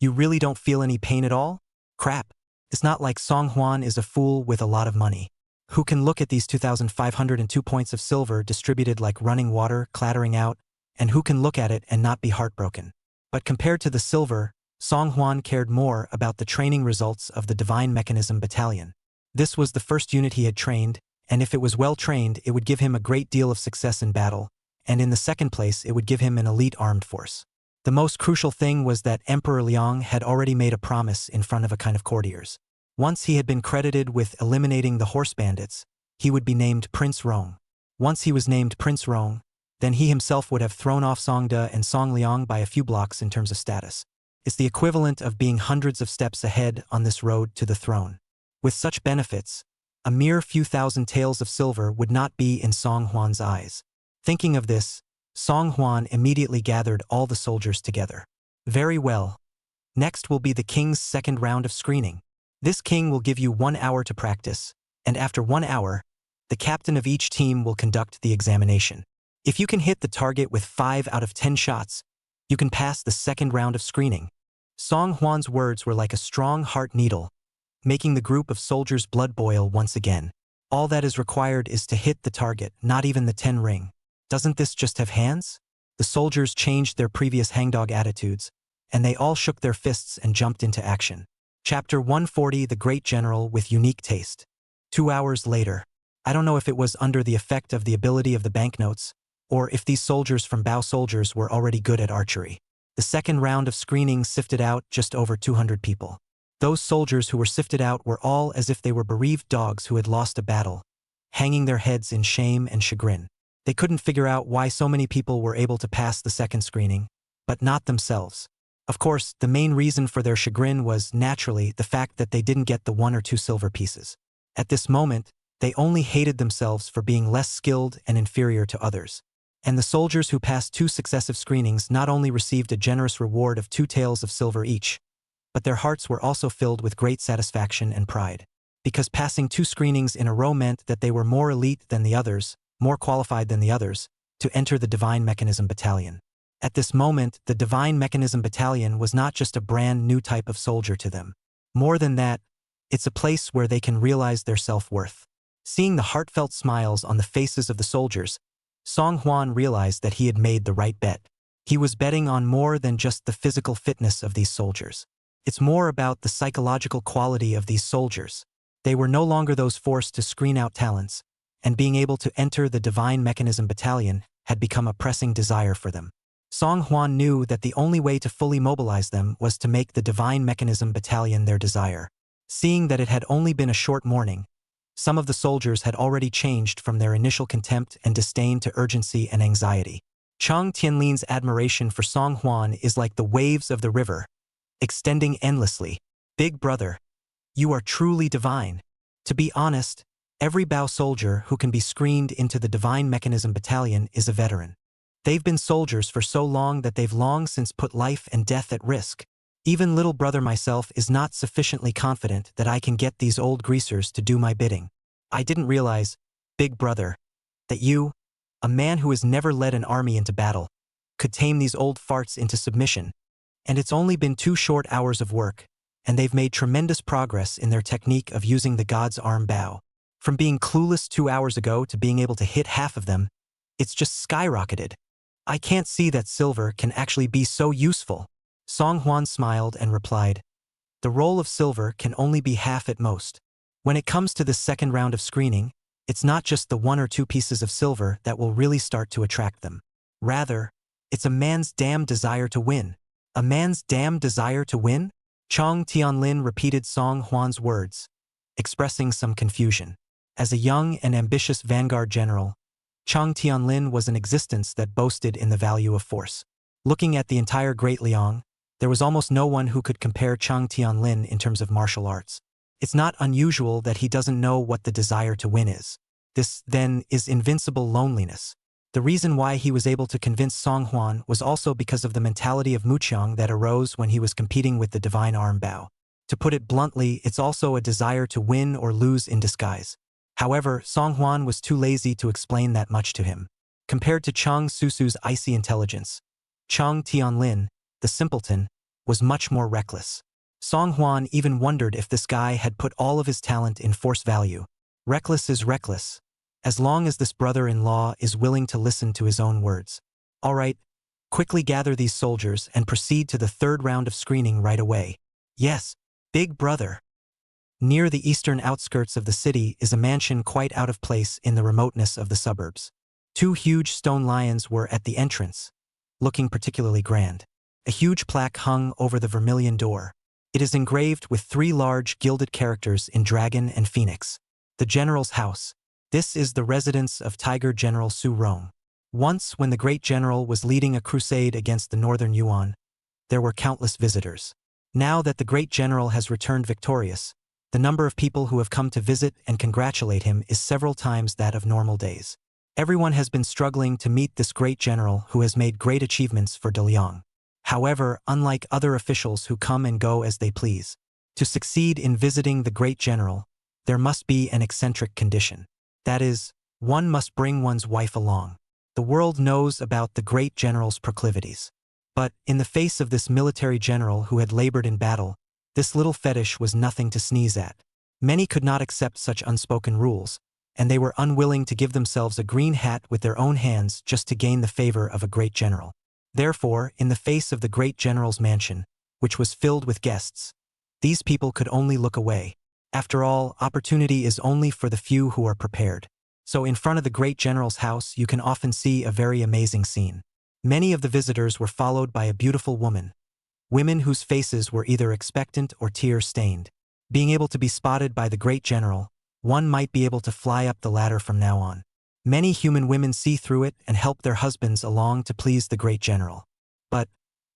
You really don't feel any pain at all? Crap. It's not like Song Huan is a fool with a lot of money, who can look at these 2,502 points of silver distributed like running water clattering out, and who can look at it and not be heartbroken. But compared to the silver, Song Huan cared more about the training results of the Divine Mechanism Battalion. This was the first unit he had trained, and if it was well trained, it would give him a great deal of success in battle, and in the second place, it would give him an elite armed force. The most crucial thing was that Emperor Liang had already made a promise in front of a kind of courtiers. Once he had been credited with eliminating the horse bandits, he would be named Prince Rong. Once he was named Prince Rong, then he himself would have thrown off Song De and Song Liang by a few blocks in terms of status. It's the equivalent of being hundreds of steps ahead on this road to the throne. With such benefits, a mere few thousand taels of silver would not be in Song Huan's eyes. Thinking of this, Song Huan immediately gathered all the soldiers together. Very well. Next will be the king's second round of screening. This king will give you 1 hour to practice, and after 1 hour, the captain of each team will conduct the examination. If you can hit the target with 5 out of 10 shots, you can pass the second round of screening. Song Huan's words were like a strong heart needle, making the group of soldiers' blood boil once again. All that is required is to hit the target, not even the 10 ring. Doesn't this just have hands? The soldiers changed their previous hangdog attitudes, and they all shook their fists and jumped into action. Chapter 140, The Great General with Unique Taste. 2 hours later. I don't know if it was under the effect of the ability of the banknotes, or if these soldiers from Bao soldiers were already good at archery. The second round of screening sifted out just over 200 people. Those soldiers who were sifted out were all as if they were bereaved dogs who had lost a battle, hanging their heads in shame and chagrin. They couldn't figure out why so many people were able to pass the second screening, but not themselves. Of course, the main reason for their chagrin was, naturally, the fact that they didn't get the 1 or 2 silver pieces. At this moment, they only hated themselves for being less skilled and inferior to others. And the soldiers who passed 2 successive screenings not only received a generous reward of 2 taels of silver each, but their hearts were also filled with great satisfaction and pride. Because passing 2 screenings in a row meant that they were more elite than the others, more qualified than the others, to enter the Divine Mechanism Battalion. At this moment, the Divine Mechanism Battalion was not just a brand new type of soldier to them. More than that, it's a place where they can realize their self-worth. Seeing the heartfelt smiles on the faces of the soldiers, Song Huan realized that he had made the right bet. He was betting on more than just the physical fitness of these soldiers. It's more about the psychological quality of these soldiers. They were no longer those forced to screen out talents, and being able to enter the Divine Mechanism Battalion had become a pressing desire for them. Song Huan knew that the only way to fully mobilize them was to make the Divine Mechanism Battalion their desire. Seeing that it had only been a short morning, some of the soldiers had already changed from their initial contempt and disdain to urgency and anxiety. Chang Tianlin's admiration for Song Huan is like the waves of the river, extending endlessly. Big brother, you are truly divine. To be honest, every Bao soldier who can be screened into the Divine Mechanism Battalion is a veteran. They've been soldiers for so long that they've long since put life and death at risk. Even little brother myself is not sufficiently confident that I can get these old greasers to do my bidding. I didn't realize, big brother, that you, a man who has never led an army into battle, could tame these old farts into submission. And it's only been 2 short hours of work, and they've made tremendous progress in their technique of using the God's arm Bao. From being clueless 2 hours ago to being able to hit half of them, it's just skyrocketed. I can't see that silver can actually be so useful. Song Huan smiled and replied, the role of silver can only be half at most. When it comes to this second round of screening, it's not just the 1 or 2 pieces of silver that will really start to attract them. Rather, it's a man's damn desire to win. A man's damn desire to win? Chong Tianlin repeated Song Huan's words, expressing some confusion. As a young and ambitious vanguard general, Chong Tianlin was an existence that boasted in the value of force. Looking at the entire Great Liang, there was almost no one who could compare Chong Tianlin in terms of martial arts. It's not unusual that he doesn't know what the desire to win is. This, then, is invincible loneliness. The reason why he was able to convince Song Huan was also because of the mentality of Muqiang that arose when he was competing with the divine arm Bao. To put it bluntly, it's also a desire to win or lose in disguise. However, Song Huan was too lazy to explain that much to him. Compared to Cheng Susu's icy intelligence, Chong Tianlin, the simpleton, was much more reckless. Song Huan even wondered if this guy had put all of his talent in force value. Reckless is reckless, as long as this brother-in-law is willing to listen to his own words. All right, quickly gather these soldiers and proceed to the third round of screening right away. Yes, big brother. Near the eastern outskirts of the city is a mansion quite out of place in the remoteness of the suburbs. 2 huge stone lions were at the entrance, looking particularly grand. A huge plaque hung over the vermilion door. It is engraved with 3 large gilded characters in dragon and phoenix. The general's house. This is the residence of Tiger General Su Rong. Once, when the great general was leading a crusade against the northern Yuan, there were countless visitors. Now that the great general has returned victorious, the number of people who have come to visit and congratulate him is several times that of normal days. Everyone has been struggling to meet this great general who has made great achievements for Daliang. However, unlike other officials who come and go as they please, to succeed in visiting the great general, there must be an eccentric condition. That is, one must bring one's wife along. The world knows about the great general's proclivities. But, in the face of this military general who had labored in battle, this little fetish was nothing to sneeze at. Many could not accept such unspoken rules, and they were unwilling to give themselves a green hat with their own hands just to gain the favor of a great general. Therefore, in the face of the great general's mansion, which was filled with guests, these people could only look away. After all, opportunity is only for the few who are prepared. So in front of the great general's house you can often see a very amazing scene. Many of the visitors were followed by a beautiful woman. Women whose faces were either expectant or tear-stained. Being able to be spotted by the great general, one might be able to fly up the ladder from now on. Many human women see through it and help their husbands along to please the great general. But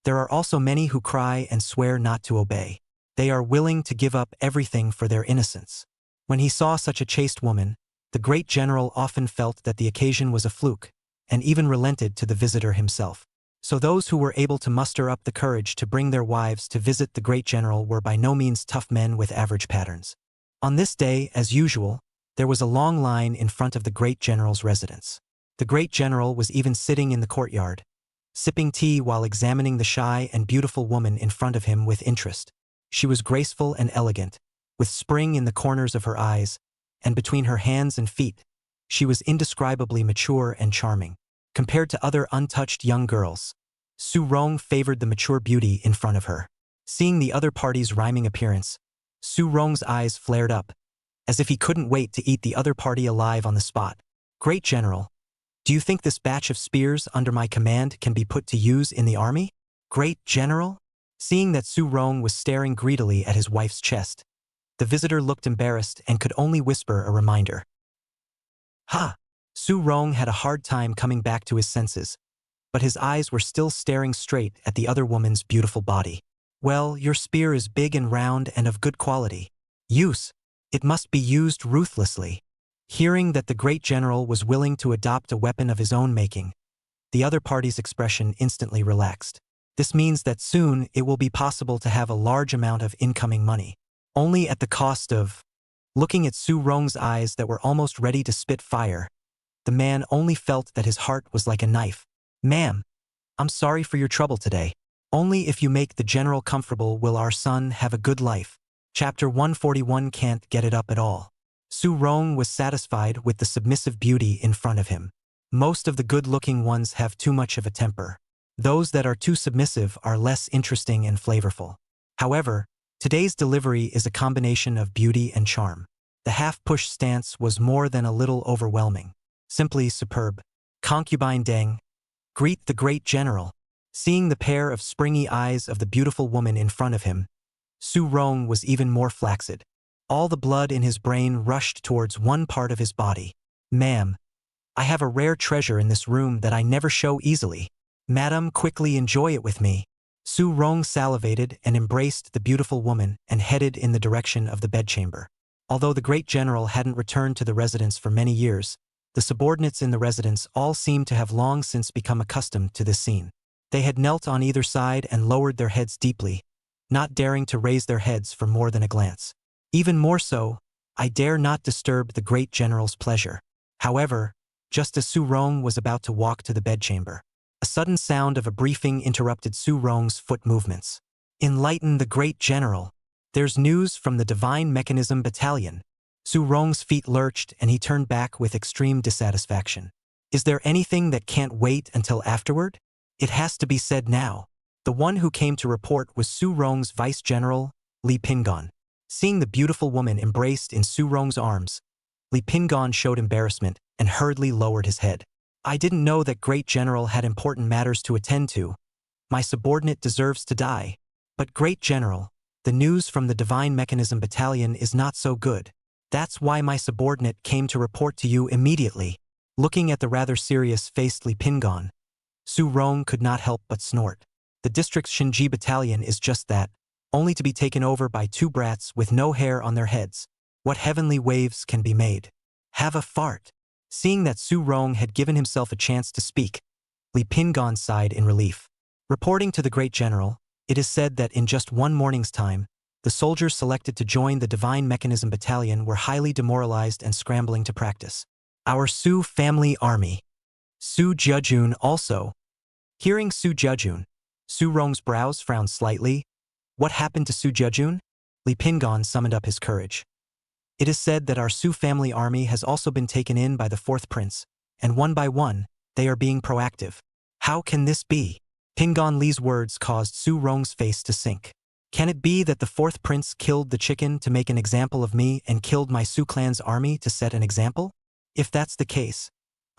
there are also many who cry and swear not to obey. They are willing to give up everything for their innocence. When he saw such a chaste woman, the great general often felt that the occasion was a fluke, and even relented to the visitor himself. So those who were able to muster up the courage to bring their wives to visit the great general were by no means tough men with average patterns. On this day, as usual, there was a long line in front of the great general's residence. The great general was even sitting in the courtyard, sipping tea while examining the shy and beautiful woman in front of him with interest. She was graceful and elegant, with spring in the corners of her eyes, and between her hands and feet. She was indescribably mature and charming. Compared to other untouched young girls, Su Rong favored the mature beauty in front of her. Seeing the other party's rhyming appearance, Su Rong's eyes flared up, as if he couldn't wait to eat the other party alive on the spot. Great General, do you think this batch of spears under my command can be put to use in the army? Great General? Seeing that Su Rong was staring greedily at his wife's chest, the visitor looked embarrassed and could only whisper a reminder. Ha! Su Rong had a hard time coming back to his senses, but his eyes were still staring straight at the other woman's beautiful body. Well, your spear is big and round and of good quality. Use. It must be used ruthlessly. Hearing that the great general was willing to adopt a weapon of his own making, the other party's expression instantly relaxed. This means that soon it will be possible to have a large amount of incoming money, only at the cost of... Looking at Su Rong's eyes that were almost ready to spit fire, the man only felt that his heart was like a knife. Ma'am, I'm sorry for your trouble today. Only if you make the general comfortable will our son have a good life. Chapter 141 can't get it up at all. Su Rong was satisfied with the submissive beauty in front of him. Most of the good-looking ones have too much of a temper. Those that are too submissive are less interesting and flavorful. However, today's delivery is a combination of beauty and charm. The half-push stance was more than a little overwhelming. Simply superb. Concubine Deng, greet the great general. Seeing the pair of springy eyes of the beautiful woman in front of him, Su Rong was even more flaccid. All the blood in his brain rushed towards one part of his body. Ma'am, I have a rare treasure in this room that I never show easily. Madam, quickly enjoy it with me. Su Rong salivated and embraced the beautiful woman and headed in the direction of the bedchamber. Although the great general hadn't returned to the residence for many years, the subordinates in the residence all seemed to have long since become accustomed to this scene. They had knelt on either side and lowered their heads deeply, not daring to raise their heads for more than a glance. Even more so, I dare not disturb the great general's pleasure. However, just as Su Rong was about to walk to the bedchamber, a sudden sound of a briefing interrupted Su Rong's foot movements. Enlighten the great general. There's news from the Divine Mechanism Battalion. Su Rong's feet lurched and he turned back with extreme dissatisfaction. Is there anything that can't wait until afterward? It has to be said now. The one who came to report was Su Rong's vice general, Li Pingon. Seeing the beautiful woman embraced in Su Rong's arms, Li Pingon showed embarrassment and hurriedly lowered his head. I didn't know that great general had important matters to attend to. My subordinate deserves to die. But great general, the news from the Divine Mechanism Battalion is not so good. That's why my subordinate came to report to you immediately. Looking at the rather serious-faced Li Pingon, Su Rong could not help but snort. The district's Shinji Battalion is just that, only to be taken over by two brats with no hair on their heads. What heavenly waves can be made? Have a fart. Seeing that Su Rong had given himself a chance to speak, Li Pingon sighed in relief. Reporting to the great general, it is said that in just one morning's time, the soldiers selected to join the Divine Mechanism Battalion were highly demoralized and scrambling to practice. Our Su family army. Su Jejun also. Hearing Su Jejun, Su Rong's brows frowned slightly. What happened to Su Jejun? Li Pingon summoned up his courage. It is said that our Su family army has also been taken in by the fourth prince, and one by one, they are being proactive. How can this be? Pingon Li's words caused Su Rong's face to sink. Can it be that the fourth prince killed the chicken to make an example of me and killed my Su clan's army to set an example? If that's the case,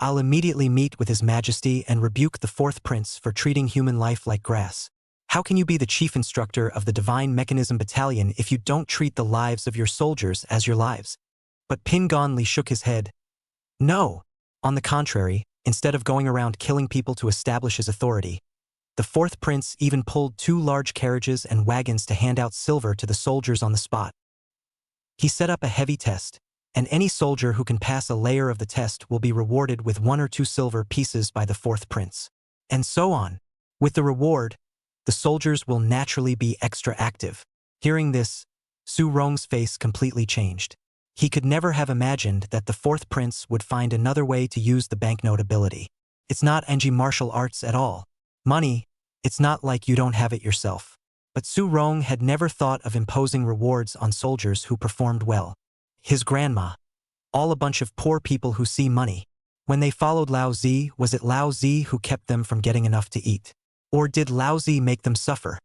I'll immediately meet with His Majesty and rebuke the fourth prince for treating human life like grass. How can you be the chief instructor of the Divine Mechanism Battalion if you don't treat the lives of your soldiers as your lives? But Pingon Li shook his head. No. On the contrary, instead of going around killing people to establish his authority, the fourth prince even pulled 2 large carriages and wagons to hand out silver to the soldiers on the spot. He set up a heavy test, and any soldier who can pass a layer of the test will be rewarded with 1 or 2 silver pieces by the fourth prince. And so on. With the reward, the soldiers will naturally be extra active. Hearing this, Su Rong's face completely changed. He could never have imagined that the fourth prince would find another way to use the banknote ability. It's not Enji martial arts at all. Money, it's not like you don't have it yourself. But Su Rong had never thought of imposing rewards on soldiers who performed well. His grandma. All a bunch of poor people who see money. When they followed Lao Zi, was it Lao Zi who kept them from getting enough to eat? Or did Lao Zi make them suffer?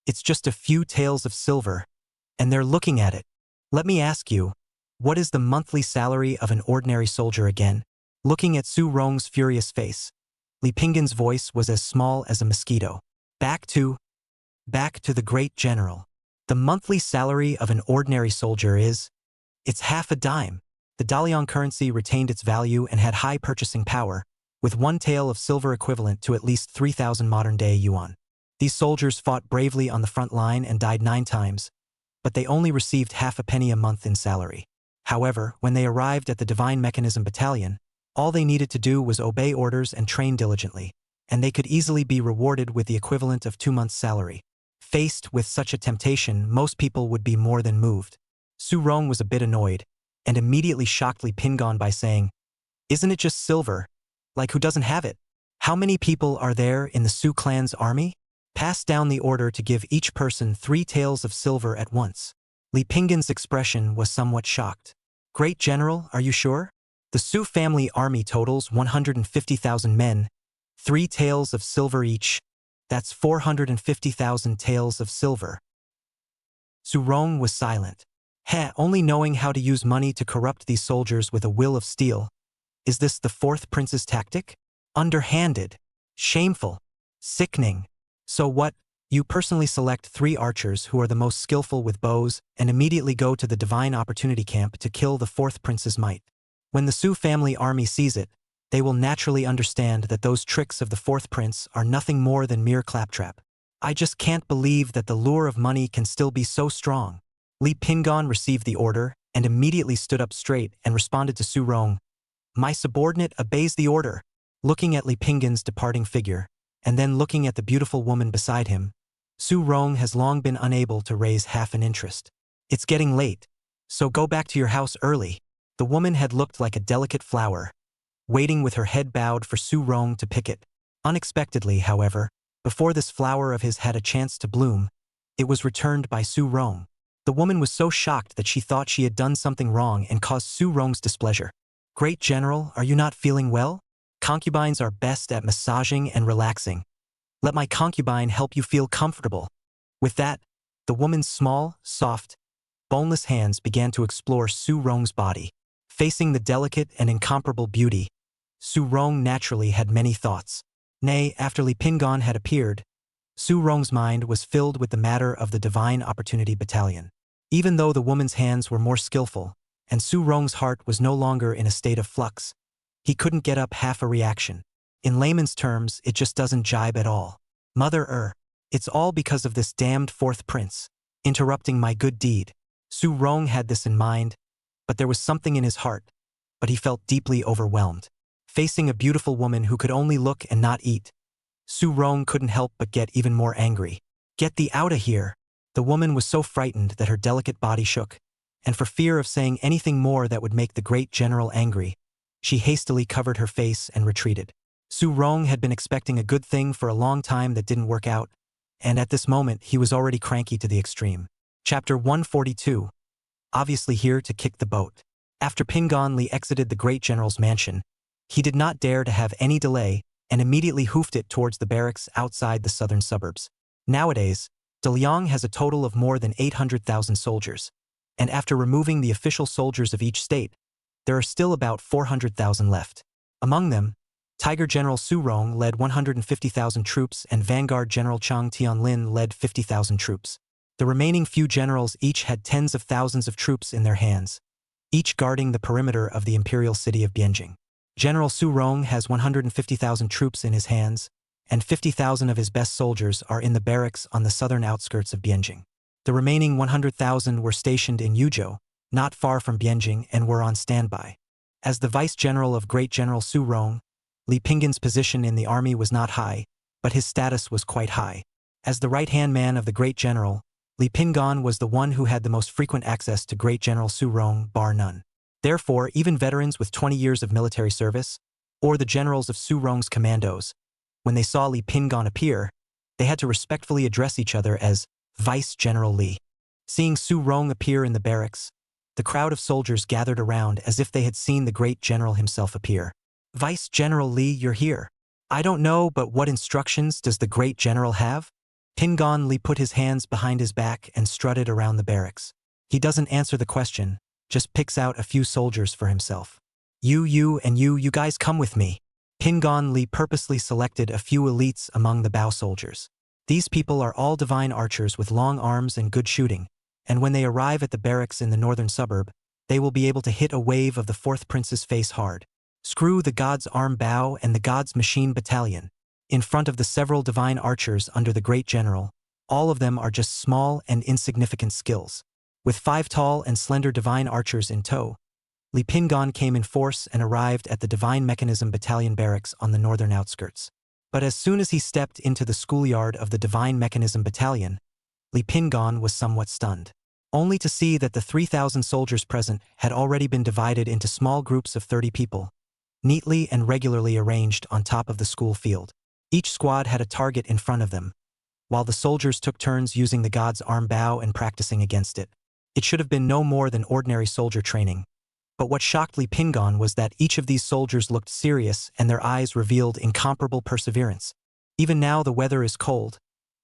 It's just a few taels of silver, and they're looking at it. Let me ask you, what is the monthly salary of an ordinary soldier again? Looking at Su Rong's furious face, Li Pingon's voice was as small as a mosquito. Back to the great general. The monthly salary of an ordinary soldier is, it's half a dime. The Dalian currency retained its value and had high purchasing power, with 1 tael of silver equivalent to at least 3,000 modern-day yuan. These soldiers fought bravely on the front line and died 9 times, but they only received half a penny a month in salary. However, when they arrived at the Divine Mechanism Battalion, all they needed to do was obey orders and train diligently, and they could easily be rewarded with the equivalent of 2 months' salary. Faced with such a temptation, most people would be more than moved. Su Rong was a bit annoyed, and immediately shocked Li Pingon by saying, "Isn't it just silver? Like who doesn't have it? How many people are there in the Su clan's army? Pass down the order to give each person 3 taels of silver at once." Li Pingon's expression was somewhat shocked. "Great General, are you sure? The Su family army totals 150,000 men, 3 taels of silver each. That's 450,000 taels of silver." Su Rong was silent. Only knowing how to use money to corrupt these soldiers with a will of steel. Is this the fourth prince's tactic? Underhanded. Shameful. Sickening. So what, You personally select 3 archers who are the most skillful with bows and immediately go to the Divine Opportunity Camp to kill the 4th Prince's might. When the Su family army sees it, they will naturally understand that those tricks of the 4th Prince are nothing more than mere claptrap. I just can't believe that the lure of money can still be so strong. Li Pingon received the order and immediately stood up straight and responded to Su Rong. My subordinate obeys the order. Looking at Li Pingon's departing figure, and then looking at the beautiful woman beside him, Su Rong has long been unable to raise half an interest. It's getting late, so go back to your house early. The woman had looked like a delicate flower, waiting with her head bowed for Su Rong to pick it. Unexpectedly, however, before this flower of his had a chance to bloom, it was returned by Su Rong. The woman was so shocked that she thought she had done something wrong and caused Su Rong's displeasure. Great General, are you not feeling well? Concubines are best at massaging and relaxing. Let my concubine help you feel comfortable. With that, the woman's small, soft, boneless hands began to explore Su Rong's body. Facing the delicate and incomparable beauty, Su Rong naturally had many thoughts. Nay, after Li Pingon had appeared, Su Rong's mind was filled with the matter of the Divine Opportunity Battalion. Even though the woman's hands were more skillful, and Su Rong's heart was no longer in a state of flux, he couldn't get up half a reaction. In layman's terms, it just doesn't jibe at all. Mother, it's all because of this damned 4th Prince, interrupting my good deed. Su Rong had this in mind, but there was something in his heart, but he felt deeply overwhelmed. Facing a beautiful woman who could only look and not eat, Su Rong couldn't help but get even more angry. Get thee outta here! The woman was so frightened that her delicate body shook, and for fear of saying anything more that would make the great general angry, she hastily covered her face and retreated. Su Rong had been expecting a good thing for a long time that didn't work out, and at this moment he was already cranky to the extreme. Chapter 142. Obviously here to kick the boat. After Pingon Li exited the great general's mansion, he did not dare to have any delay and immediately hoofed it towards the barracks outside the southern suburbs. Nowadays, De Liang has a total of more than 800,000 soldiers, and after removing the official soldiers of each state, there are still about 400,000 left. Among them, Tiger General Su Rong led 150,000 troops and Vanguard General Chang Tianlin led 50,000 troops. The remaining few generals each had tens of thousands of troops in their hands, each guarding the perimeter of the imperial city of Bianjing. General Su Rong has 150,000 troops in his hands, and 50,000 of his best soldiers are in the barracks on the southern outskirts of Bianjing. The remaining 100,000 were stationed in Yuzhou, not far from Bianjing, and were on standby. As the vice-general of Great General Su Rong, Li Pingon's position in the army was not high, but his status was quite high. As the right-hand man of the Great General, Li Pingon was the one who had the most frequent access to Great General Su Rong, bar none. Therefore, even veterans with 20 years of military service, or the generals of Su Rong's commandos, when they saw Li Pingon appear, they had to respectfully address each other as Vice General Li. Seeing Su Rong appear in the barracks, the crowd of soldiers gathered around as if they had seen the great general himself appear. Vice General Li, you're here. I don't know, but what instructions does the great general have? Pingon Li put his hands behind his back and strutted around the barracks. He doesn't answer the question, just picks out a few soldiers for himself. You and you guys come with me. Pingon Li purposely selected a few elites among the bow soldiers. These people are all divine archers with long arms and good shooting, and when they arrive at the barracks in the northern suburb, they will be able to hit a wave of the 4th Prince's face hard. Screw the God's Arm Bow and the God's Machine Battalion. In front of the several divine archers under the great general, all of them are just small and insignificant skills. With 5 tall and slender divine archers in tow, Li Pingon came in force and arrived at the Divine Mechanism Battalion barracks on the northern outskirts. But as soon as he stepped into the schoolyard of the Divine Mechanism Battalion, Li Pingon was somewhat stunned, only to see that the 3,000 soldiers present had already been divided into small groups of 30 people, neatly and regularly arranged on top of the school field. Each squad had a target in front of them, while the soldiers took turns using the God's Arm Bow and practicing against it. It should have been no more than ordinary soldier training. But what shocked Li Pingon was that each of these soldiers looked serious and their eyes revealed incomparable perseverance. Even now the weather is cold,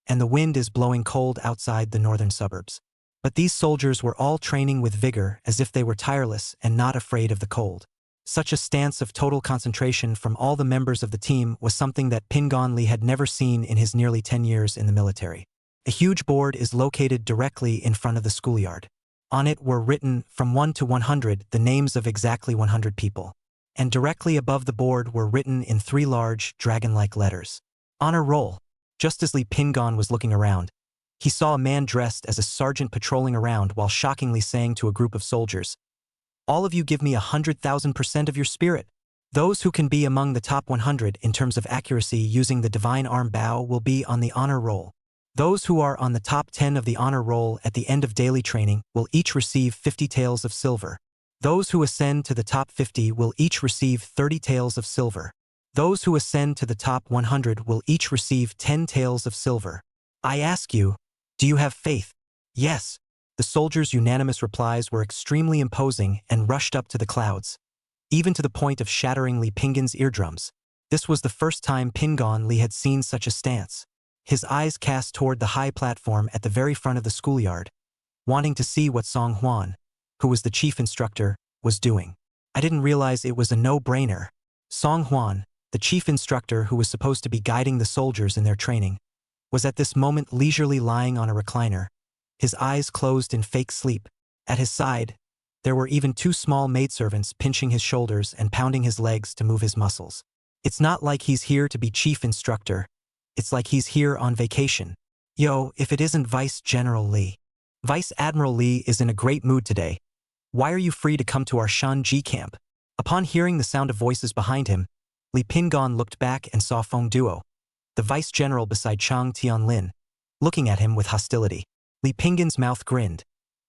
and the wind is blowing cold outside the northern suburbs. But these soldiers were all training with vigor as if they were tireless and not afraid of the cold. Such a stance of total concentration from all the members of the team was something that Pingon Li had never seen in his nearly 10 years in the military. A huge board is located directly in front of the schoolyard. On it were written, from 1 to 100, the names of exactly 100 people. And directly above the board were written in 3 large, dragon-like letters. Honor roll. Just as Li Pingon was looking around, he saw a man dressed as a sergeant patrolling around while shockingly saying to a group of soldiers, "All of you give me 100,000% of your spirit. Those who can be among the top 100 in terms of accuracy using the divine arm bow will be on the honor roll. Those who are on the top 10 of the honor roll at the end of daily training will each receive 50 taels of silver. Those who ascend to the top 50 will each receive 30 taels of silver. Those who ascend to the top 100 will each receive 10 taels of silver. I ask you, do you have faith?" "Yes." The soldiers' unanimous replies were extremely imposing and rushed up to the clouds, even to the point of shattering Li Pingon's eardrums. This was the first time Pingon Li had seen such a stance. His eyes cast toward the high platform at the very front of the schoolyard, wanting to see what Song Huan, who was the chief instructor, was doing. "I didn't realize it was a no-brainer." Song Huan, the chief instructor who was supposed to be guiding the soldiers in their training, was at this moment leisurely lying on a recliner, his eyes closed in fake sleep. At his side, there were even 2 small maidservants pinching his shoulders and pounding his legs to move his muscles. It's not like he's here to be chief instructor. It's like he's here on vacation. Yo, if it isn't Vice General Li. Vice Admiral Li is in a great mood today. Why are you free to come to our Shanji camp? Upon hearing the sound of voices behind him, Li Pingon looked back and saw Feng Duo, the vice general beside Chang Tianlin, looking at him with hostility. Li Pingon's mouth grinned,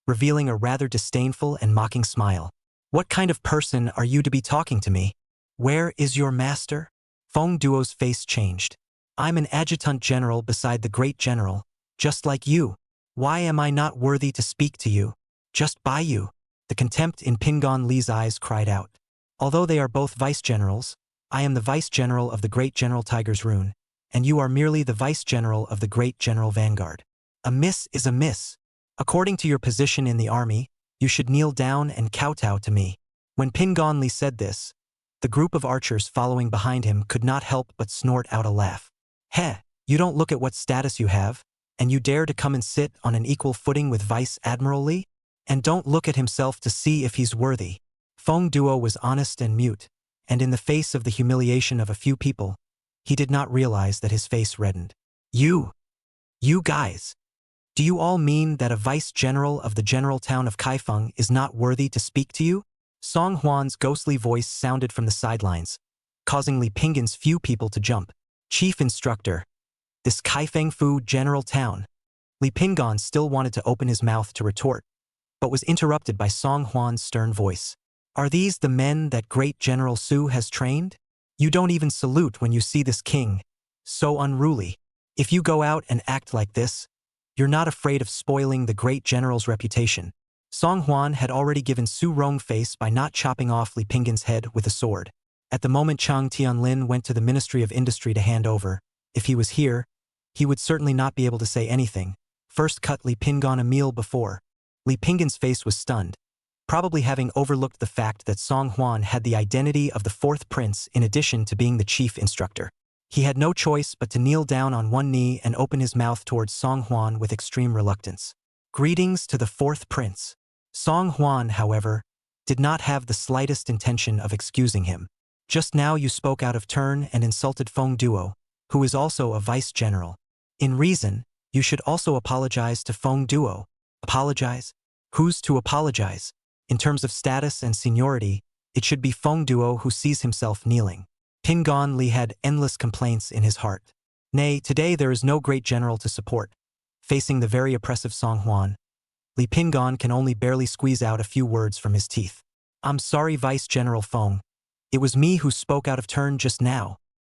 revealing a rather disdainful and mocking smile. "What kind of person are you to be talking to me? Where is your master?" Feng Duo's face changed. "I'm an adjutant general beside the great general, just like you. Why am I not worthy to speak to you? Just by you." The contempt in Pingon Li's eyes cried out. "Although they are both vice generals, I am the vice general of the great general Tigress Rune, and you are merely the vice general of the great general Vanguard. A miss is a miss. According to your position in the army, you should kneel down and kowtow to me." When Pingon Li said this, the group of archers following behind him could not help but snort out a laugh. "Heh, you don't look at what status you have, and you dare to come and sit on an equal footing with Vice Admiral Li? And don't look at himself to see if he's worthy." Feng Duo was honest and mute, and in the face of the humiliation of a few people, he did not realize that his face reddened. You guys. Do you all mean that a vice general of the general town of Kaifeng is not worthy to speak to you?" Song Huan's ghostly voice sounded from the sidelines, causing Li Pingon's few people to jump. "Chief instructor. This Kaifeng Fu general town." Li Pingon still wanted to open his mouth to retort, but was interrupted by Song Huan's stern voice. "Are these the men that great General Su has trained? You don't even salute when you see this king. So unruly. If you go out and act like this, you're not afraid of spoiling the great general's reputation." Song Huan had already given Su Rong face by not chopping off Li Pingon's head with a sword. At the moment Chang Tianlin went to the Ministry of Industry to hand over, if he was here, he would certainly not be able to say anything. First cut Li Pingon a meal before. Li Pingon's face was stunned, probably having overlooked the fact that Song Huan had the identity of the 4th prince in addition to being the chief instructor. He had no choice but to kneel down on one knee and open his mouth towards Song Huan with extreme reluctance. "Greetings to the 4th prince." Song Huan, however, did not have the slightest intention of excusing him. "Just now you spoke out of turn and insulted Feng Duo, who is also a vice general. In reason, you should also apologize to Feng Duo." "Apologize? Who's to apologize? In terms of status and seniority, it should be Feng Duo who sees himself kneeling." Pingon Li had endless complaints in his heart. Nay, today there is no great general to support. Facing the very oppressive Song Huan, Li Pingon can only barely squeeze out a few words from his teeth. "I'm sorry, Vice General Feng. It was me who spoke out of turn just now.